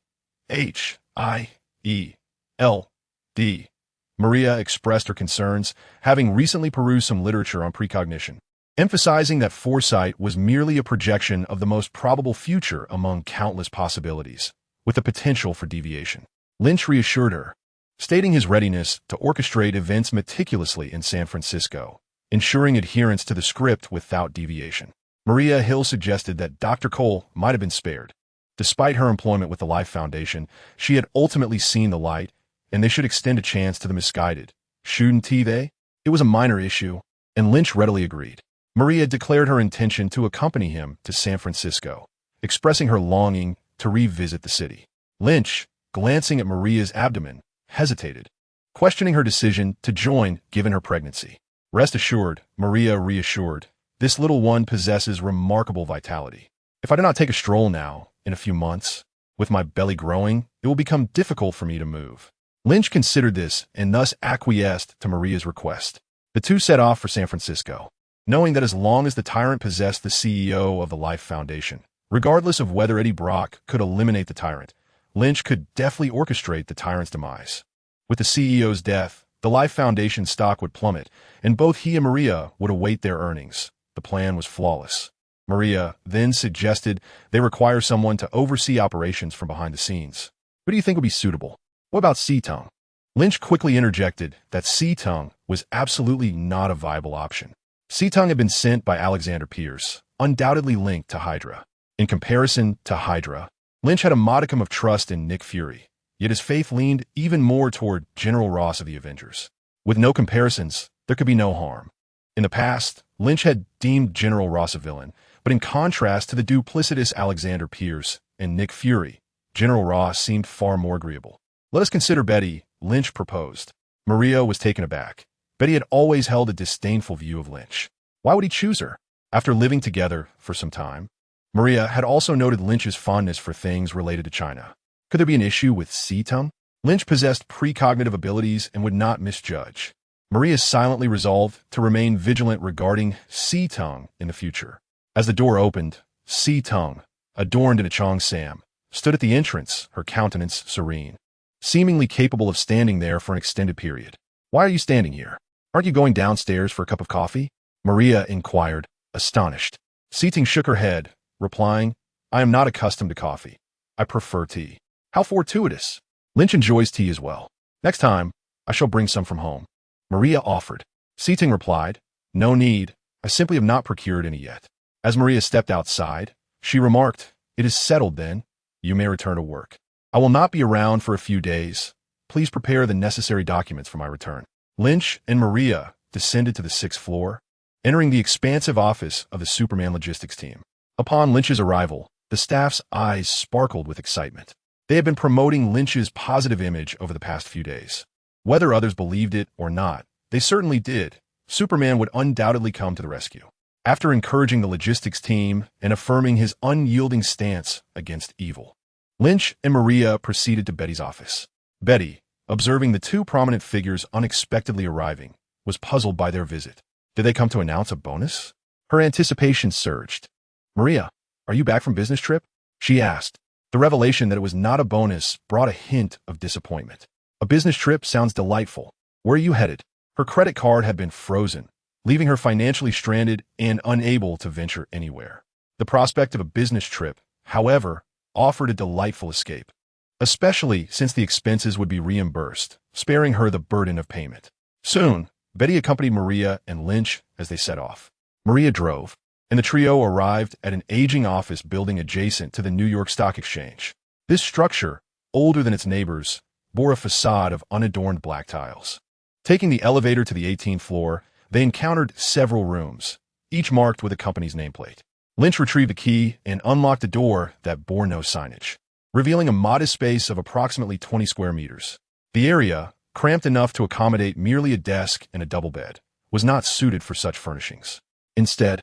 Maria expressed her concerns, having recently perused some literature on precognition, emphasizing that foresight was merely a projection of the most probable future among countless possibilities, with the potential for deviation. Lynch reassured her, stating his readiness to orchestrate events meticulously in San Francisco, ensuring adherence to the script without deviation. Maria Hill suggested that Dr. Cole might have been spared. Despite her employment with the Life Foundation, she had ultimately seen the light, and they should extend a chance to the misguided. Shouldn't they? It was a minor issue, and Lynch readily agreed. Maria declared her intention to accompany him to San Francisco, expressing her longing to revisit the city. Lynch, glancing at Maria's abdomen, hesitated, questioning her decision to join given her pregnancy. Rest assured, Maria reassured, this little one possesses remarkable vitality. If I do not take a stroll now, in a few months, with my belly growing, it will become difficult for me to move. Lynch considered this and thus acquiesced to Maria's request. The two set off for San Francisco, knowing that as long as the tyrant possessed the CEO of the Life Foundation, regardless of whether Eddie Brock could eliminate the tyrant, Lynch could deftly orchestrate the tyrant's demise. With the CEO's death, the Life Foundation stock would plummet, and both he and Maria would await their earnings. The plan was flawless. Maria then suggested they require someone to oversee operations from behind the scenes. Who do you think would be suitable? What about S.H.I.E.L.D.? Lynch quickly interjected that S.H.I.E.L.D. was absolutely not a viable option. S.H.I.E.L.D. had been sent by Alexander Pierce, undoubtedly linked to Hydra. In comparison to Hydra, Lynch had a modicum of trust in Nick Fury, yet his faith leaned even more toward General Ross of the Avengers. With no comparisons, there could be no harm. In the past, Lynch had deemed General Ross a villain, but in contrast to the duplicitous Alexander Pierce and Nick Fury, General Ross seemed far more agreeable. Let us consider Betty, Lynch proposed. Maria was taken aback. Betty had always held a disdainful view of Lynch. Why would he choose her? After living together for some time, Maria had also noted Lynch's fondness for things related to China. Could there be an issue with S.H.I.E.L.D.? Lynch possessed precognitive abilities and would not misjudge. Maria silently resolved to remain vigilant regarding S.H.I.E.L.D in the future. As the door opened, S.H.I.E.L.D, adorned in a cheongsam, stood at the entrance, her countenance serene, seemingly capable of standing there for an extended period. "Why are you standing here? Aren't you going downstairs for a cup of coffee?" Maria inquired, astonished. S.H.I.E.L.D shook her head, replying, "I am not accustomed to coffee. I prefer tea." "How fortuitous. Lynch enjoys tea as well. Next time, I shall bring some from home," Maria offered. S.H.I.E.L.D replied, "No need. I simply have not procured any yet." As Maria stepped outside, she remarked, "It is settled then. You may return to work. I will not be around for a few days. Please prepare the necessary documents for my return." Lynch and Maria descended to the 6th floor, entering the expansive office of the Superman logistics team. Upon Lynch's arrival, the staff's eyes sparkled with excitement. They had been promoting Lynch's positive image over the past few days. Whether others believed it or not, they certainly did. Superman would undoubtedly come to the rescue. After encouraging the logistics team and affirming his unyielding stance against evil, Lynch and Maria proceeded to Betty's office. Betty, observing the two prominent figures unexpectedly arriving, was puzzled by their visit. Did they come to announce a bonus? Her anticipation surged. "Maria, are you back from business trip?" she asked. The revelation that it was not a bonus brought a hint of disappointment. A business trip sounds delightful. Where are you headed? Her credit card had been frozen, leaving her financially stranded and unable to venture anywhere. The prospect of a business trip, however, offered a delightful escape, especially since the expenses would be reimbursed, sparing her the burden of payment. Soon, Betty accompanied Maria and Lynch as they set off. Maria drove, and the trio arrived at an aging office building adjacent to the New York Stock Exchange. This structure, older than its neighbors, bore a facade of unadorned black tiles. Taking the elevator to the 18th floor, they encountered several rooms, each marked with a company's nameplate. Lynch retrieved the key and unlocked a door that bore no signage, revealing a modest space of approximately 20 square meters. The area, cramped enough to accommodate merely a desk and a double bed, was not suited for such furnishings. Instead,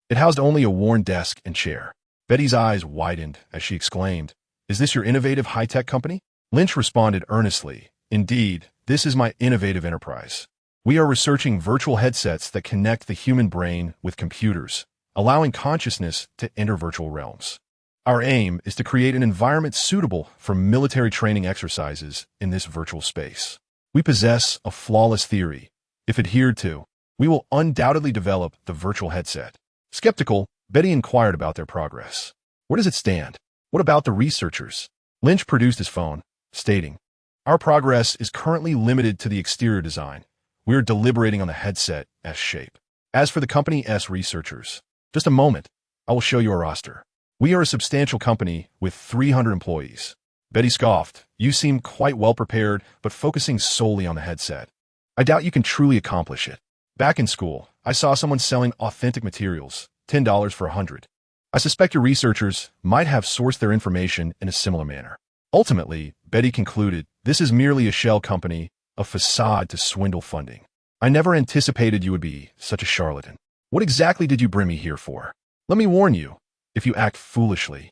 it housed only a worn desk and chair. Betty's eyes widened as she exclaimed, "Is this your innovative high-tech company?" Lynch responded earnestly, "Indeed, this is my innovative enterprise. We are researching virtual headsets that connect the human brain with computers, allowing consciousness to enter virtual realms. Our aim is to create an environment suitable for military training exercises in this virtual space. We possess a flawless theory. If adhered to, we will undoubtedly develop the virtual headset." Skeptical, Betty inquired about their progress. "Where does it stand? What about the researchers?" Lynch produced his phone, stating, "Our progress is currently limited to the exterior design. We are deliberating on the headset S shape. As for the company S researchers, just a moment, I will show you our roster. We are a substantial company with 300 employees." Betty scoffed, "You seem quite well prepared, but focusing solely on the headset. I doubt you can truly accomplish it. Back in school, I saw someone selling authentic materials, $10 for 100. I suspect your researchers might have sourced their information in a similar manner." Ultimately, Betty concluded, "This is merely a shell company, a facade to swindle funding. I never anticipated you would be such a charlatan. What exactly did you bring me here for? Let me warn you, if you act foolishly,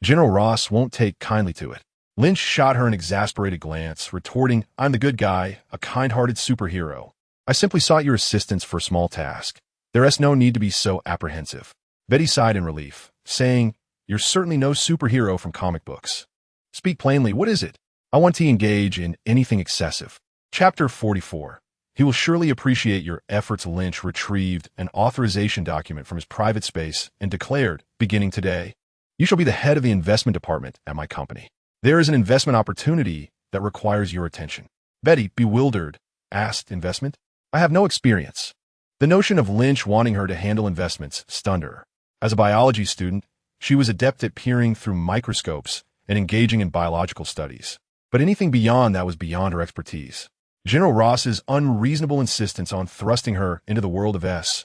General Ross won't take kindly to it." Lynch shot her an exasperated glance, retorting, "I'm the good guy, a kind-hearted superhero. I simply sought your assistance for a small task. There is no need to be so apprehensive." Betty sighed in relief, saying, "You're certainly no superhero from comic books. Speak plainly, what is it? I want to engage in anything excessive." Chapter 44. He will surely appreciate your efforts. Lynch retrieved an authorization document from his private space and declared, "Beginning today, you shall be the head of the investment department at my company. There is an investment opportunity that requires your attention." Betty, bewildered, asked, "Investment? I have no experience." The notion of Lynch wanting her to handle investments stunned her. As a biology student, she was adept at peering through microscopes and engaging in biological studies. But anything beyond that was beyond her expertise. General Ross's unreasonable insistence on thrusting her into the world of S.H.I.E.L.D.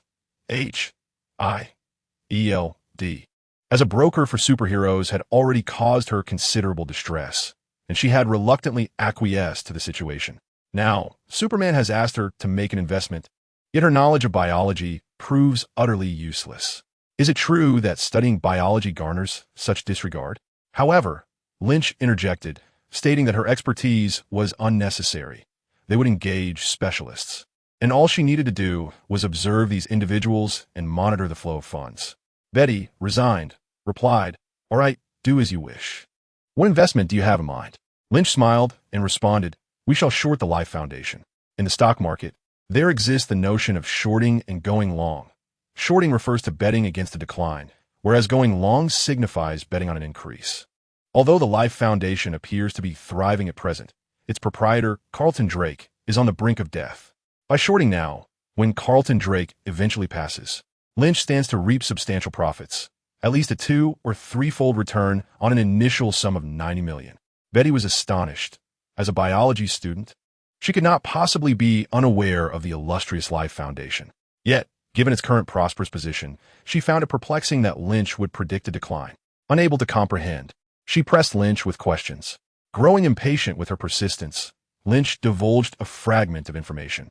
as a broker for superheroes had already caused her considerable distress, and she had reluctantly acquiesced to the situation. Now, Superman has asked her to make an investment, yet her knowledge of biology proves utterly useless. Is it true that studying biology garners such disregard? However, Lynch interjected, stating that her expertise was unnecessary. They would engage specialists. And all she needed to do was observe these individuals and monitor the flow of funds. Betty, resigned, replied, "All right, do as you wish. What investment do you have in mind?" Lynch smiled and responded, "We shall short the Life Foundation. In the stock market, there exists the notion of shorting and going long. Shorting refers to betting against a decline, whereas going long signifies betting on an increase. Although the Life Foundation appears to be thriving at present, its proprietor, Carlton Drake, is on the brink of death. By shorting now, when Carlton Drake eventually passes, Lynch stands to reap substantial profits, at least a 2- or 3-fold return on an initial sum of $90 million. Betty was astonished. As a biology student, she could not possibly be unaware of the illustrious Life Foundation. Yet, given its current prosperous position, she found it perplexing that Lynch would predict a decline. Unable to comprehend, she pressed Lynch with questions. Growing impatient with her persistence, Lynch divulged a fragment of information,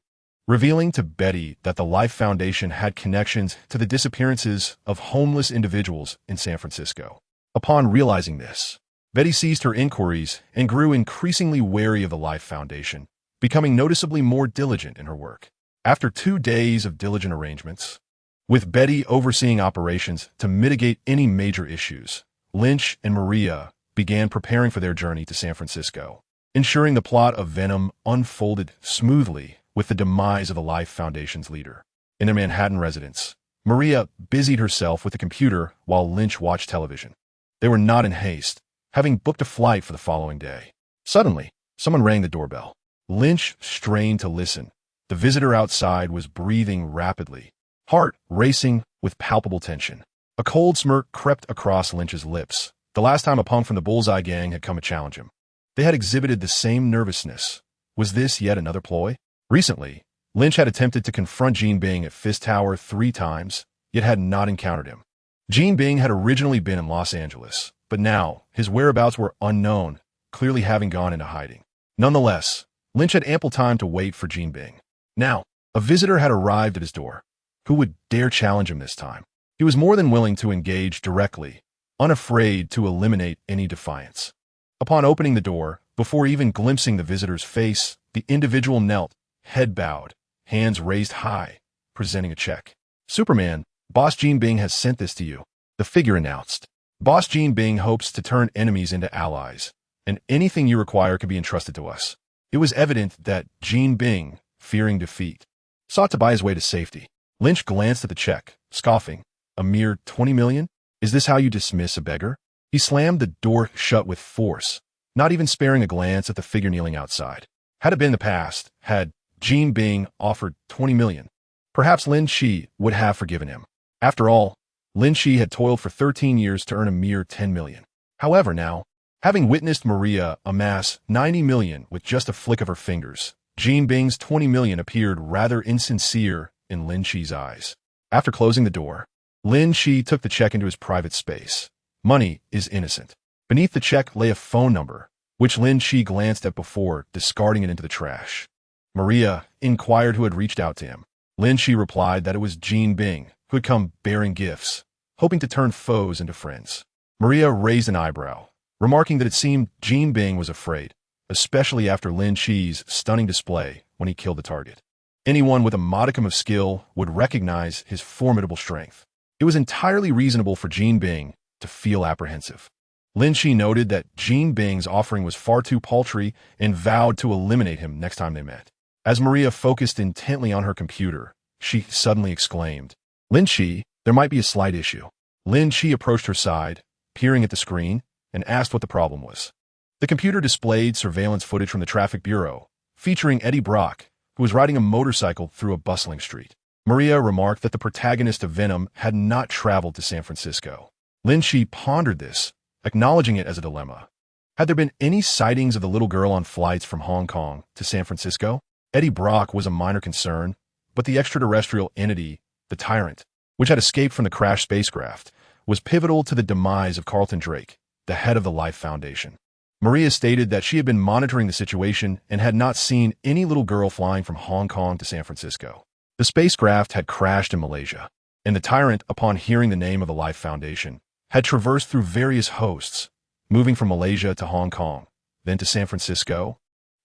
revealing to Betty that the Life Foundation had connections to the disappearances of homeless individuals in San Francisco. Upon realizing this, Betty ceased her inquiries and grew increasingly wary of the Life Foundation, becoming noticeably more diligent in her work. After 2 days of diligent arrangements, with Betty overseeing operations to mitigate any major issues, Lynch and Maria began preparing for their journey to San Francisco, ensuring the plot of Venom unfolded smoothly with the demise of the Life Foundation's leader. In their Manhattan residence, Maria busied herself with a computer while Lynch watched television. They were not in haste, having booked a flight for the following day. Suddenly, someone rang the doorbell. Lynch strained to listen. The visitor outside was breathing rapidly, heart racing with palpable tension. A cold smirk crept across Lynch's lips. The last time a punk from the Bullseye Gang had come to challenge him, they had exhibited the same nervousness. Was this yet another ploy? Recently, Lynch had attempted to confront Gene Bing at Fist Tower 3 times, yet had not encountered him. Gene Bing had originally been in Los Angeles, but now his whereabouts were unknown, clearly having gone into hiding. Nonetheless, Lynch had ample time to wait for Gene Bing. Now, a visitor had arrived at his door. Who would dare challenge him this time? He was more than willing to engage directly, unafraid to eliminate any defiance. Upon opening the door, before even glimpsing the visitor's face, the individual knelt, head bowed, hands raised high, presenting a check. "Superman, Boss Gene Bing has sent this to you," the figure announced. "Boss Gene Bing hopes to turn enemies into allies, and anything you require can be entrusted to us." It was evident that Gene Bing, fearing defeat, sought to buy his way to safety. Lynch glanced at the check, scoffing. "A mere $20 million? Is this how you dismiss a beggar?" He slammed the door shut with force, not even sparing a glance at the figure kneeling outside. Had it been the past, had Gene Bing offered $20 million, perhaps Lin Qi would have forgiven him. After all, Lin Qi had toiled for 13 years to earn a mere $10 million. However, now, having witnessed Maria amass $90 million with just a flick of her fingers, Gene Bing's $20 million appeared rather insincere in Lin Qi's eyes. After closing the door, Lin Qi took the check into his private space. Money is innocent. Beneath the check lay a phone number, which Lin Qi glanced at before discarding it into the trash. Maria inquired who had reached out to him. Lin Qi replied that it was Gene Bing, who had come bearing gifts, hoping to turn foes into friends. Maria raised an eyebrow, remarking that it seemed Gene Bing was afraid, especially after Lin Qi's stunning display when he killed the target. Anyone with a modicum of skill would recognize his formidable strength. It was entirely reasonable for Gene Bing to feel apprehensive. Lin Qi noted that Gene Bing's offering was far too paltry and vowed to eliminate him next time they met. As Maria focused intently on her computer, she suddenly exclaimed, "Lin Qi, there might be a slight issue." Lin Qi approached her side, peering at the screen, and asked what the problem was. The computer displayed surveillance footage from the traffic bureau, featuring Eddie Brock, who was riding a motorcycle through a bustling street. Maria remarked that the protagonist of Venom had not traveled to San Francisco. Lin Qi pondered this, acknowledging it as a dilemma. Had there been any sightings of the little girl on flights from Hong Kong to San Francisco? Eddie Brock was a minor concern, but the extraterrestrial entity, the Tyrant, which had escaped from the crashed spacecraft, was pivotal to the demise of Carlton Drake, the head of the Life Foundation. Maria stated that she had been monitoring the situation and had not seen any little girl flying from Hong Kong to San Francisco. The spacecraft had crashed in Malaysia, and the Tyrant, upon hearing the name of the Life Foundation, had traversed through various hosts, moving from Malaysia to Hong Kong, then to San Francisco,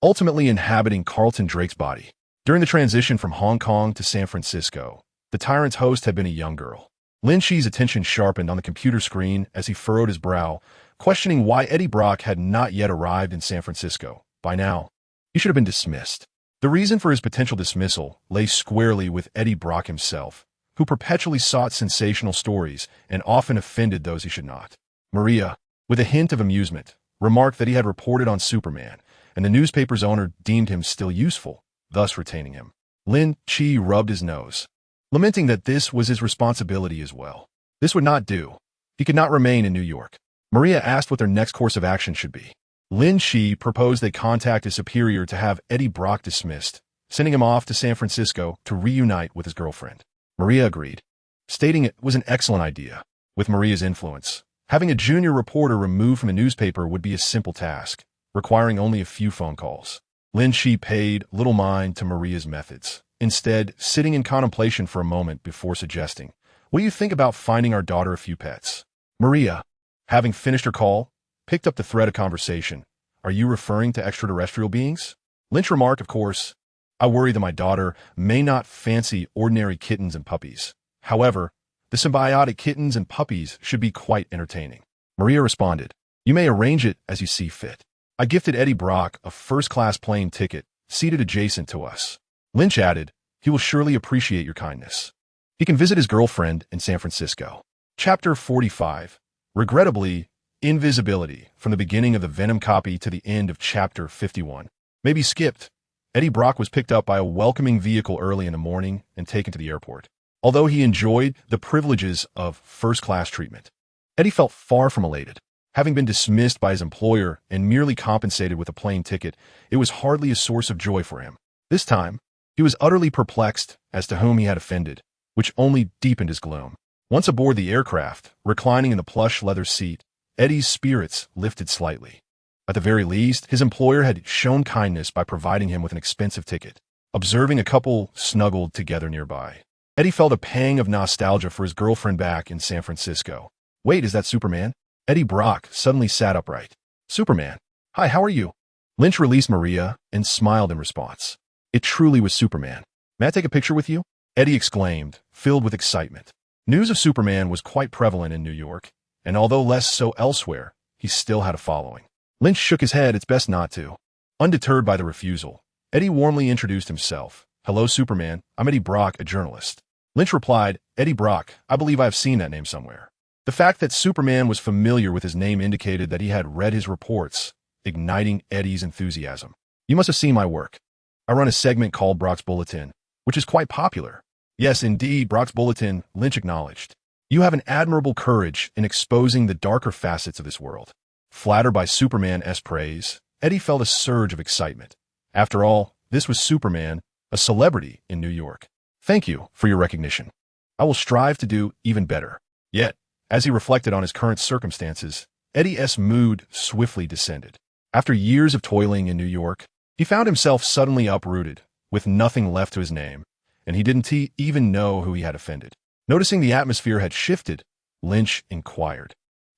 ultimately inhabiting Carlton Drake's body. During the transition from Hong Kong to San Francisco, the tyrant's host had been a young girl. Lin Qi's attention sharpened on the computer screen as he furrowed his brow, questioning why Eddie Brock had not yet arrived in San Francisco. By now, he should have been dismissed. The reason for his potential dismissal lay squarely with Eddie Brock himself, who perpetually sought sensational stories and often offended those he should not. Maria, with a hint of amusement, remarked that he had reported on Superman, and the newspaper's owner deemed him still useful, thus retaining him. Lin Qi rubbed his nose, lamenting that this was his responsibility as well. This would not do. He could not remain in New York. Maria asked what their next course of action should be. Lin Qi proposed they contact his superior to have Eddie Brock dismissed, sending him off to San Francisco to reunite with his girlfriend. Maria agreed, stating it was an excellent idea. With Maria's influence, having a junior reporter removed from a newspaper would be a simple task, requiring only a few phone calls. Lin Qi paid little mind to Maria's methods, instead sitting in contemplation for a moment before suggesting, "What do you think about finding our daughter a few pets?" Maria, having finished her call, picked up the thread of conversation. "Are you referring to extraterrestrial beings?" Lynch remarked, "Of course. I worry that my daughter may not fancy ordinary kittens and puppies. However, the symbiotic kittens and puppies should be quite entertaining." Maria responded, "You may arrange it as you see fit. I gifted Eddie Brock a first-class plane ticket, seated adjacent to us." Lynch added, "He will surely appreciate your kindness. He can visit his girlfriend in San Francisco." Chapter 45. Regrettably, invisibility, from the beginning of the Venom copy to the end of Chapter 51, may be skipped. Eddie Brock was picked up by a welcoming vehicle early in the morning and taken to the airport. Although he enjoyed the privileges of first-class treatment, Eddie felt far from elated. Having been dismissed by his employer and merely compensated with a plane ticket, it was hardly a source of joy for him. This time, he was utterly perplexed as to whom he had offended, which only deepened his gloom. Once aboard the aircraft, reclining in the plush leather seat, Eddie's spirits lifted slightly. At the very least, his employer had shown kindness by providing him with an expensive ticket. Observing a couple snuggled together nearby, Eddie felt a pang of nostalgia for his girlfriend back in San Francisco. "Wait, is that Superman?" Eddie Brock suddenly sat upright. "Superman? Hi, how are you?" Lynch released Maria and smiled in response. It truly was Superman. "May I take a picture with you?" Eddie exclaimed, filled with excitement. News of Superman was quite prevalent in New York, and although less so elsewhere, he still had a following. Lynch shook his head. "It's best not to." Undeterred by the refusal, Eddie warmly introduced himself. "Hello, Superman. I'm Eddie Brock, a journalist." Lynch replied, "Eddie Brock, I believe I've seen that name somewhere." The fact that Superman was familiar with his name indicated that he had read his reports, igniting Eddie's enthusiasm. "You must have seen my work. I run a segment called Brock's Bulletin, which is quite popular." "Yes, indeed, Brock's Bulletin," Lynch acknowledged. "You have an admirable courage in exposing the darker facets of this world." Flattered by Superman's praise, Eddie felt a surge of excitement. After all, this was Superman, a celebrity in New York. "Thank you for your recognition. I will strive to do even better." Yet, as he reflected on his current circumstances, Eddie's mood swiftly descended. After years of toiling in New York, he found himself suddenly uprooted, with nothing left to his name, and he didn't even know who he had offended. Noticing the atmosphere had shifted, Lynch inquired,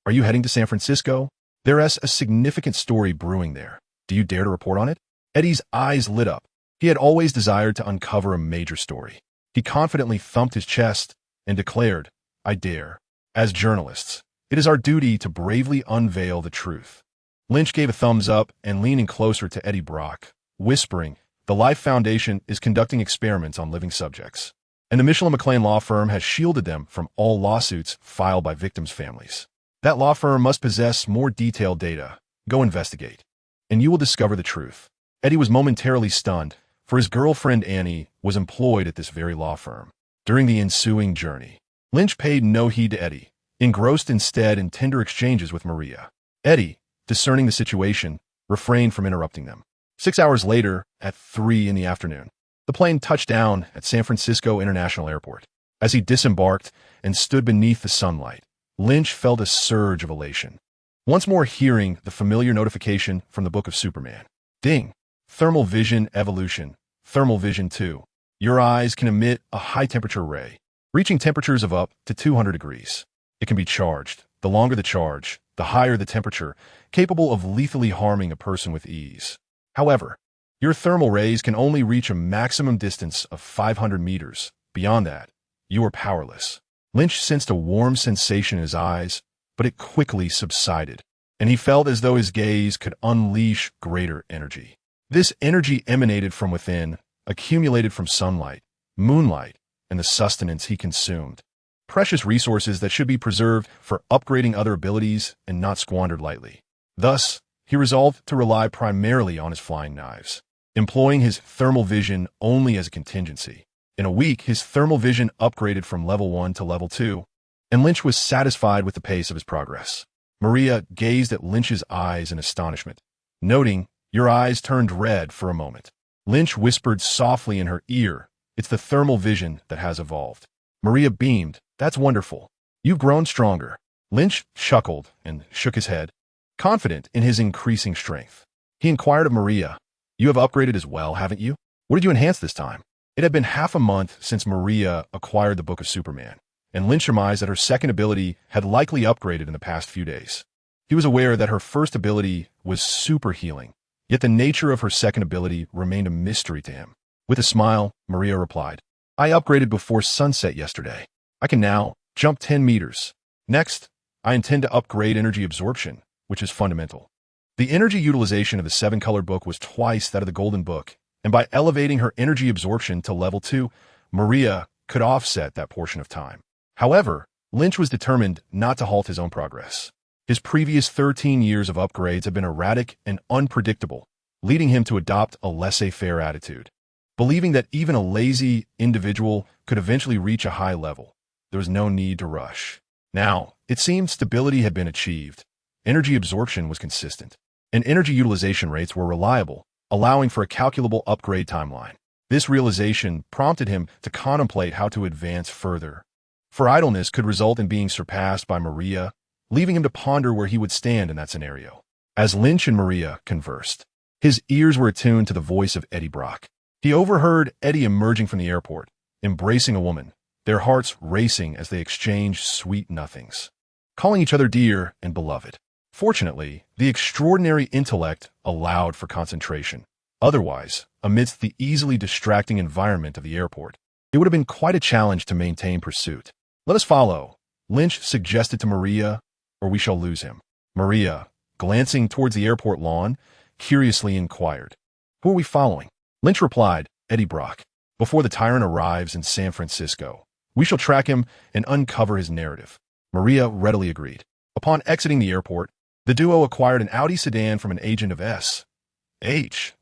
"Are you heading to San Francisco? There's a significant story brewing there. Do you dare to report on it?" Eddie's eyes lit up. He had always desired to uncover a major story. He confidently thumped his chest and declared, "I dare. As journalists, it is our duty to bravely unveil the truth." Lynch gave a thumbs up and leaning closer to Eddie Brock, whispering, "The Life Foundation is conducting experiments on living subjects, and the Michelin McLean law firm has shielded them from all lawsuits filed by victims' families. That law firm must possess more detailed data. Go investigate, and you will discover the truth." Eddie was momentarily stunned, for his girlfriend Annie was employed at this very law firm. During the ensuing journey, Lynch paid no heed to Eddie, engrossed instead in tender exchanges with Maria. Eddie, discerning the situation, refrained from interrupting them. 6 hours later, at 3 in the afternoon, the plane touched down at San Francisco International Airport. As he disembarked and stood beneath the sunlight, Lynch felt a surge of elation, once more hearing the familiar notification from the Book of Superman. Ding! Thermal vision evolution. Thermal vision 2. Your eyes can emit a high-temperature ray, reaching temperatures of up to 200 degrees. It can be charged. The longer the charge, the higher the temperature, capable of lethally harming a person with ease. However, your thermal rays can only reach a maximum distance of 500 meters. Beyond that, you are powerless. Lynch sensed a warm sensation in his eyes, but it quickly subsided, and he felt as though his gaze could unleash greater energy. This energy emanated from within, accumulated from sunlight, moonlight, and the sustenance he consumed. Precious resources that should be preserved for upgrading other abilities and not squandered lightly. Thus, he resolved to rely primarily on his flying knives, employing his thermal vision only as a contingency. In a week, his thermal vision upgraded from level 1 to level 2, and Lynch was satisfied with the pace of his progress. Maria gazed at Lynch's eyes in astonishment, noting, "Your eyes turned red for a moment." Lynch whispered softly in her ear, "It's the thermal vision that has evolved." Maria beamed, "That's wonderful. You've grown stronger." Lynch chuckled and shook his head, confident in his increasing strength. He inquired of Maria, "You have upgraded as well, haven't you? What did you enhance this time?" It had been half a month since Maria acquired the Book of Superman, and Lynch surmised that her second ability had likely upgraded in the past few days. He was aware that her first ability was super healing, yet the nature of her second ability remained a mystery to him. With a smile, Maria replied, "I upgraded before sunset yesterday. I can now jump 10 meters. Next, I intend to upgrade energy absorption, which is fundamental." The energy utilization of the 7-colored book was twice that of the golden book, and by elevating her energy absorption to level 2, Maria could offset that portion of time. However, Lynch was determined not to halt his own progress. His previous 13 years of upgrades had been erratic and unpredictable, leading him to adopt a laissez-faire attitude. Believing that even a lazy individual could eventually reach a high level, there was no need to rush. Now, it seemed stability had been achieved. Energy absorption was consistent, and energy utilization rates were reliable, allowing for a calculable upgrade timeline. This realization prompted him to contemplate how to advance further. For idleness could result in being surpassed by Maria, leaving him to ponder where he would stand in that scenario. As Lynch and Maria conversed, his ears were attuned to the voice of Eddie Brock. He overheard Eddie emerging from the airport, embracing a woman, their hearts racing as they exchanged sweet nothings, calling each other dear and beloved. Fortunately, the extraordinary intellect allowed for concentration. Otherwise, amidst the easily distracting environment of the airport, it would have been quite a challenge to maintain pursuit. "Let us follow," Lynch suggested to Maria, "or we shall lose him." Maria, glancing towards the airport lawn, curiously inquired, "Who are we following?" Lynch replied, "Eddie Brock. Before the tyrant arrives in San Francisco, we shall track him and uncover his narrative." Maria readily agreed. Upon exiting the airport, the duo acquired an Audi sedan from an agent of S.H.I.E.L.D.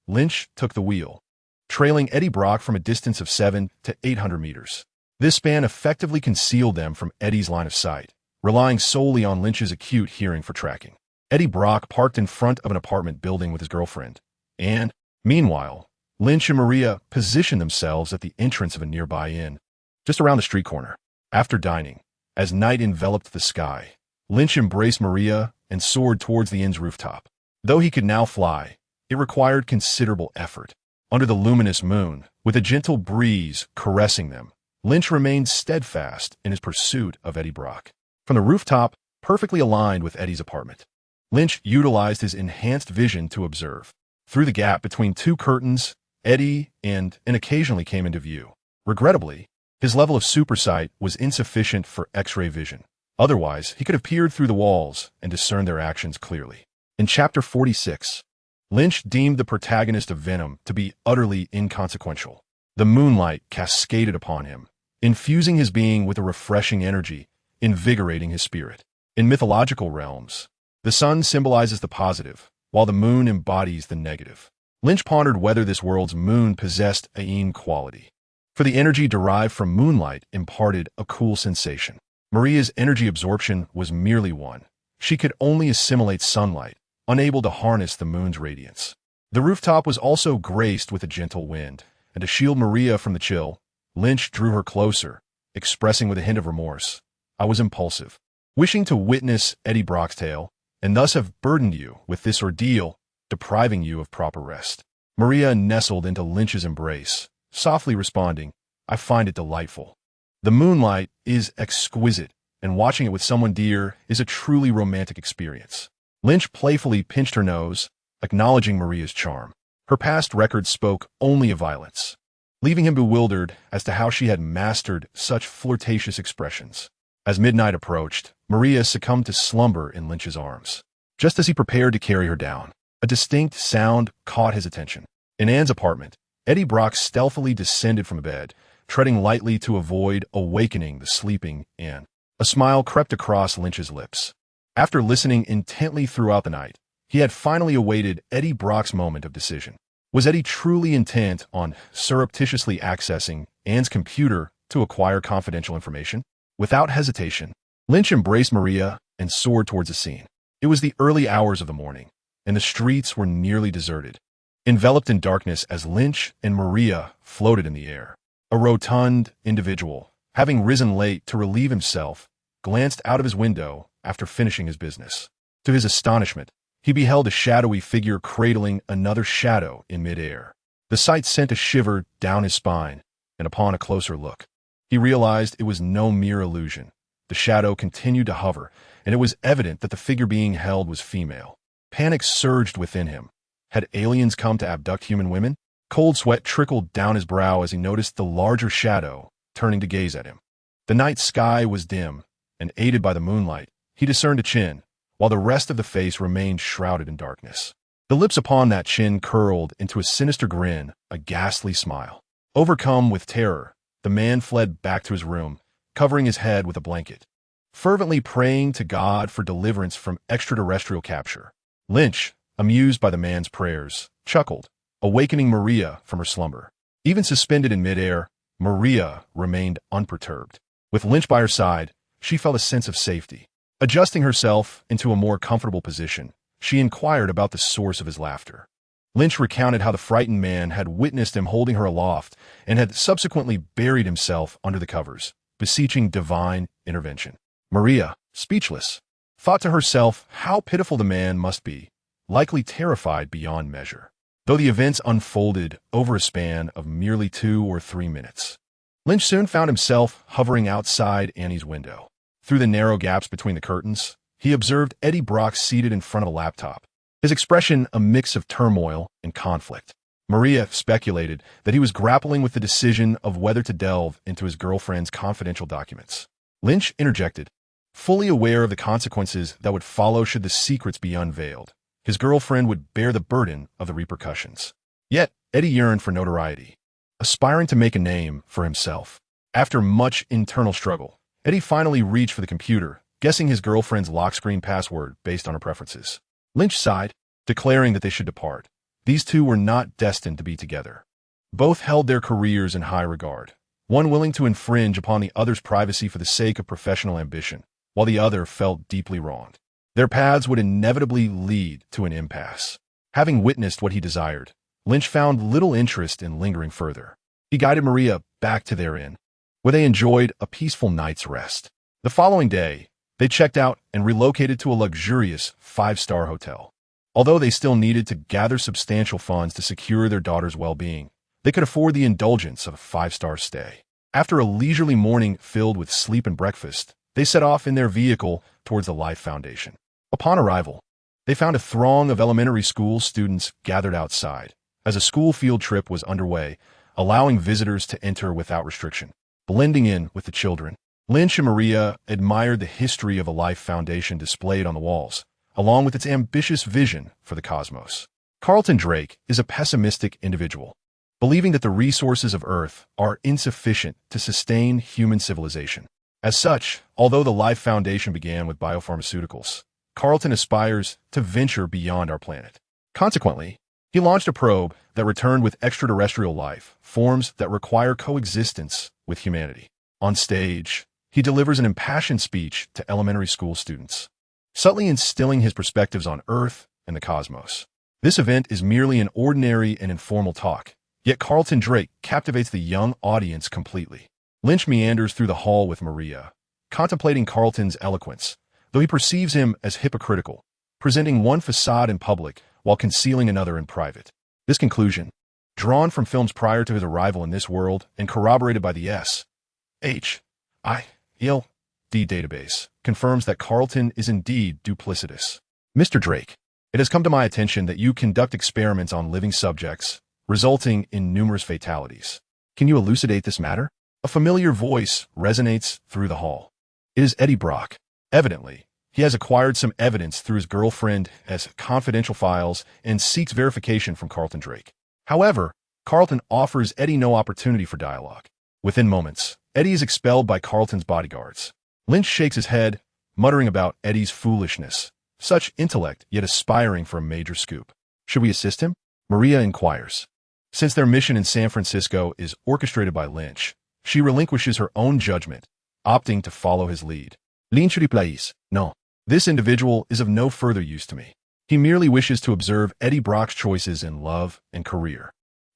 Lynch took the wheel, trailing Eddie Brock from a distance of 700 to 800 meters. This span effectively concealed them from Eddie's line of sight, relying solely on Lynch's acute hearing for tracking. Eddie Brock parked in front of an apartment building with his girlfriend, and, meanwhile, Lynch and Maria positioned themselves at the entrance of a nearby inn, just around the street corner. After dining, as night enveloped the sky, Lynch embraced Maria and soared towards the inn's rooftop. Though he could now fly, it required considerable effort. Under the luminous moon, with a gentle breeze caressing them, Lynch remained steadfast in his pursuit of Eddie Brock. From the rooftop, perfectly aligned with Eddie's apartment, Lynch utilized his enhanced vision to observe. Through the gap between two curtains, Eddie and occasionally came into view. Regrettably, his level of supersight was insufficient for X-ray vision. Otherwise, he could have peered through the walls and discerned their actions clearly. In Chapter 46, Lynch deemed the protagonist of Venom to be utterly inconsequential. The moonlight cascaded upon him, infusing his being with a refreshing energy, invigorating his spirit. In mythological realms, the sun symbolizes the positive, while the moon embodies the negative. Lynch pondered whether this world's moon possessed a yin quality, for the energy derived from moonlight imparted a cool sensation. Maria's energy absorption was merely one. She could only assimilate sunlight, unable to harness the moon's radiance. The rooftop was also graced with a gentle wind, and to shield Maria from the chill, Lynch drew her closer, expressing with a hint of remorse, "I was impulsive, wishing to witness Eddie Brock's tale, and thus have burdened you with this ordeal, depriving you of proper rest." Maria nestled into Lynch's embrace, softly responding, "I find it delightful." The moonlight is exquisite, and watching it with someone dear is a truly romantic experience. Lynch playfully pinched her nose, acknowledging Maria's charm. Her past record spoke only of violence, leaving him bewildered as to how she had mastered such flirtatious expressions. As midnight approached, Maria succumbed to slumber in Lynch's arms. Just as he prepared to carry her down, a distinct sound caught his attention. In Anne's apartment, Eddie Brock stealthily descended from the bed, treading lightly to avoid awakening the sleeping Anne. A smile crept across Lynch's lips. After listening intently throughout the night, he had finally awaited Eddie Brock's moment of decision. Was Eddie truly intent on surreptitiously accessing Anne's computer to acquire confidential information? Without hesitation, Lynch embraced Maria and soared towards the scene. It was the early hours of the morning, and the streets were nearly deserted, enveloped in darkness as Lynch and Maria floated in the air. A rotund individual, having risen late to relieve himself, glanced out of his window after finishing his business. To his astonishment, he beheld a shadowy figure cradling another shadow in midair. The sight sent a shiver down his spine, and upon a closer look, he realized it was no mere illusion. The shadow continued to hover, and it was evident that the figure being held was female. Panic surged within him. Had aliens come to abduct human women? Cold sweat trickled down his brow as he noticed the larger shadow turning to gaze at him. The night sky was dim, and aided by the moonlight, he discerned a chin, while the rest of the face remained shrouded in darkness. The lips upon that chin curled into a sinister grin, a ghastly smile. Overcome with terror, the man fled back to his room, covering his head with a blanket, fervently praying to God for deliverance from extraterrestrial capture. Lynch, amused by the man's prayers, chuckled, awakening Maria from her slumber. Even suspended in midair, Maria remained unperturbed. With Lynch by her side, she felt a sense of safety. Adjusting herself into a more comfortable position, she inquired about the source of his laughter. Lynch recounted how the frightened man had witnessed him holding her aloft and had subsequently buried himself under the covers, beseeching divine intervention. Maria, speechless, thought to herself how pitiful the man must be, likely terrified beyond measure. Though the events unfolded over a span of merely 2 or 3 minutes, Lynch soon found himself hovering outside Annie's window. Through the narrow gaps between the curtains, he observed Eddie Brock seated in front of a laptop, his expression a mix of turmoil and conflict. Maria speculated that he was grappling with the decision of whether to delve into his girlfriend's confidential documents. Lynch interjected, fully aware of the consequences that would follow should the secrets be unveiled. His girlfriend would bear the burden of the repercussions. Yet, Eddie yearned for notoriety, aspiring to make a name for himself. After much internal struggle, Eddie finally reached for the computer, guessing his girlfriend's lock screen password based on her preferences. Lynch sighed, declaring that they should depart. These two were not destined to be together. Both held their careers in high regard, one willing to infringe upon the other's privacy for the sake of professional ambition, while the other felt deeply wronged. Their paths would inevitably lead to an impasse. Having witnessed what he desired, Lynch found little interest in lingering further. He guided Maria back to their inn, where they enjoyed a peaceful night's rest. The following day, they checked out and relocated to a luxurious 5-star hotel. Although they still needed to gather substantial funds to secure their daughter's well-being, they could afford the indulgence of a 5-star stay. After a leisurely morning filled with sleep and breakfast, they set off in their vehicle towards the Life Foundation. Upon arrival, they found a throng of elementary school students gathered outside, as a school field trip was underway, allowing visitors to enter without restriction. Blending in with the children, Lynch and Maria admired the history of the Life Foundation displayed on the walls, along with its ambitious vision for the cosmos. Carlton Drake is a pessimistic individual, believing that the resources of Earth are insufficient to sustain human civilization. As such, although the Life Foundation began with biopharmaceuticals, Carlton aspires to venture beyond our planet. Consequently, he launched a probe that returned with extraterrestrial life, forms that require coexistence with humanity. On stage, he delivers an impassioned speech to elementary school students, subtly instilling his perspectives on Earth and the cosmos. This event is merely an ordinary and informal talk, yet Carlton Drake captivates the young audience completely. Lynch meanders through the hall with Maria, contemplating Carlton's eloquence, though he perceives him as hypocritical, presenting one facade in public while concealing another in private. This conclusion, drawn from films prior to his arrival in this world and corroborated by the S.H. S.H.I.E.L.D database confirms that Carlton is indeed duplicitous. Mr. Drake, it has come to my attention that you conduct experiments on living subjects, resulting in numerous fatalities. Can you elucidate this matter? A familiar voice resonates through the hall. It is Eddie Brock. Evidently, he has acquired some evidence through his girlfriend as confidential files and seeks verification from Carlton Drake. However, Carlton offers Eddie no opportunity for dialogue. Within moments, Eddie is expelled by Carlton's bodyguards. Lynch shakes his head, muttering about Eddie's foolishness. Such intellect, yet aspiring for a major scoop. Should we assist him? Maria inquires. Since their mission in San Francisco is orchestrated by Lynch, she relinquishes her own judgment, opting to follow his lead. Lin Qi replies, "No, this individual is of no further use to me. He merely wishes to observe Eddie Brock's choices in love and career.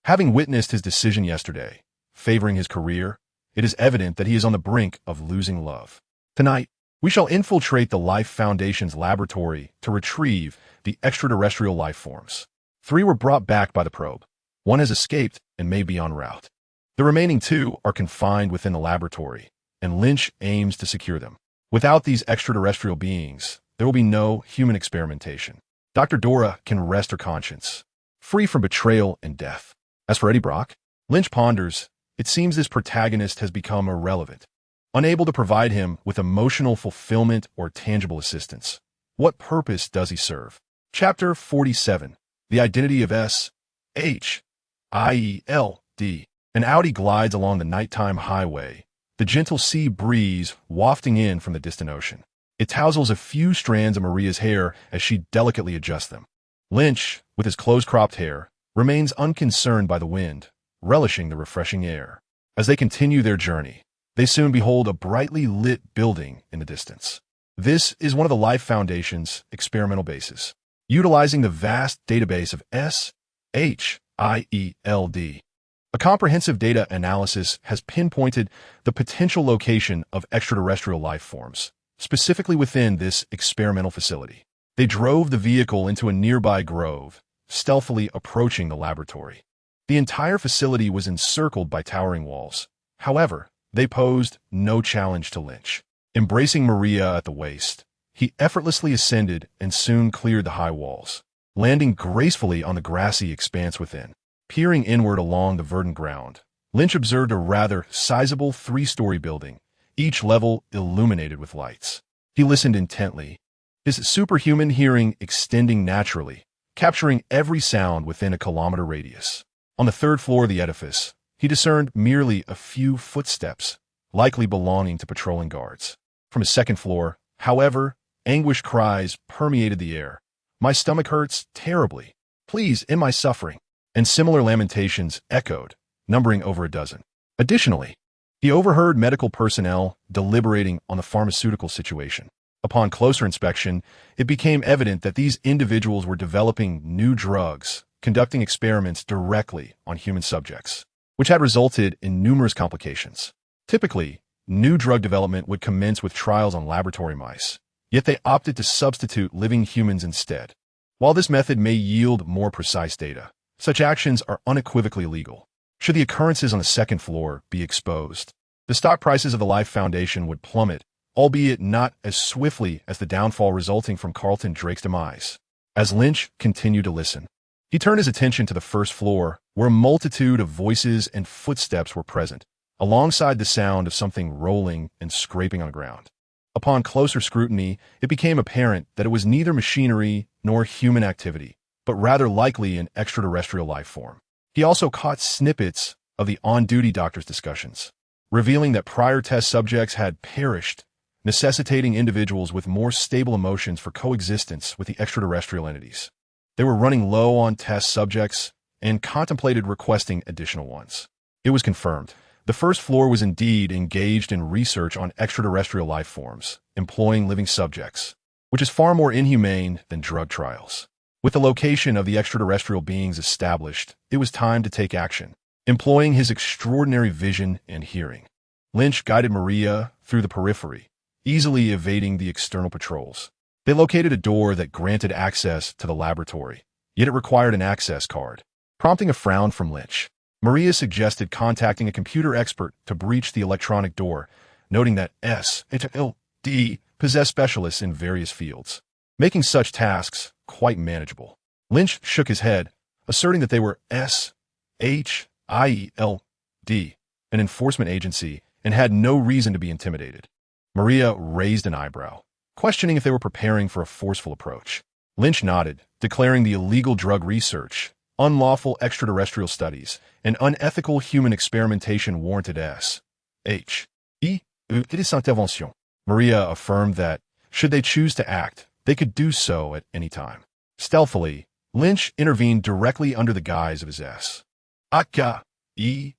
Having witnessed his decision yesterday, favoring his career, it is evident that he is on the brink of losing love. Tonight, we shall infiltrate the Life Foundation's laboratory to retrieve the extraterrestrial life forms. 3 were brought back by the probe. 1 has escaped and may be en route. The remaining 2 are confined within the laboratory, and Lynch aims to secure them. Without these extraterrestrial beings, there will be no human experimentation. Dr. Dora can rest her conscience, free from betrayal and death. As for Eddie Brock, Lynch ponders, it seems this protagonist has become irrelevant, unable to provide him with emotional fulfillment or tangible assistance. What purpose does he serve? Chapter 47. The Identity of S.H.I.E.L.D. An Audi glides along the nighttime highway, the gentle sea breeze wafting in from the distant ocean. It tousles a few strands of Maria's hair as she delicately adjusts them. Lynch, with his close-cropped hair, remains unconcerned by the wind, relishing the refreshing air. As they continue their journey, they soon behold a brightly lit building in the distance. This is one of the Life Foundation's experimental bases, utilizing the vast database of S.H.I.E.L.D. A comprehensive data analysis has pinpointed the potential location of extraterrestrial life forms, specifically within this experimental facility. They drove the vehicle into a nearby grove, stealthily approaching the laboratory. The entire facility was encircled by towering walls. However, they posed no challenge to Lynch. Embracing Maria at the waist, he effortlessly ascended and soon cleared the high walls, landing gracefully on the grassy expanse within. Peering inward along the verdant ground, Lynch observed a rather sizable 3-story building, each level illuminated with lights. He listened intently, his superhuman hearing extending naturally, capturing every sound within a kilometer radius. On the 3rd floor of the edifice, he discerned merely a few footsteps, likely belonging to patrolling guards. From his 2nd floor, however, anguished cries permeated the air. "My stomach hurts terribly. Please end my suffering." And similar lamentations echoed, numbering over a dozen. Additionally, he overheard medical personnel deliberating on the pharmaceutical situation. Upon closer inspection, it became evident that these individuals were developing new drugs, conducting experiments directly on human subjects, which had resulted in numerous complications. Typically, new drug development would commence with trials on laboratory mice, yet they opted to substitute living humans instead. While this method may yield more precise data, such actions are unequivocally illegal. Should the occurrences on the 2nd floor be exposed, the stock prices of the Life Foundation would plummet, albeit not as swiftly as the downfall resulting from Carlton Drake's demise. As Lynch continued to listen, he turned his attention to the 1st floor, where a multitude of voices and footsteps were present, alongside the sound of something rolling and scraping on the ground. Upon closer scrutiny, it became apparent that it was neither machinery nor human activity, but rather likely an extraterrestrial life form. He also caught snippets of the on-duty doctor's discussions, revealing that prior test subjects had perished, necessitating individuals with more stable emotions for coexistence with the extraterrestrial entities. They were running low on test subjects and contemplated requesting additional ones. It was confirmed. The 1st floor was indeed engaged in research on extraterrestrial life forms, employing living subjects, which is far more inhumane than drug trials. With the location of the extraterrestrial beings established, it was time to take action. Employing his extraordinary vision and hearing, Lynch guided Maria through the periphery, easily evading the external patrols. They located a door that granted access to the laboratory, yet it required an access card. Prompting a frown from Lynch, Maria suggested contacting a computer expert to breach the electronic door, noting that S.H.I.E.L.D possessed specialists in various fields, making such tasks quite manageable. Lynch shook his head, asserting that they were S.H.I.E.L.D, an enforcement agency, and had no reason to be intimidated. Maria raised an eyebrow, questioning if they were preparing for a forceful approach. Lynch nodded, declaring the illegal drug research, unlawful extraterrestrial studies, and unethical human experimentation warranted S.H.I.E.L.D. Maria affirmed that, should they choose to act, they could do so at any time. Stealthily, Lynch intervened directly under the guise of his S.H.I.E.L.D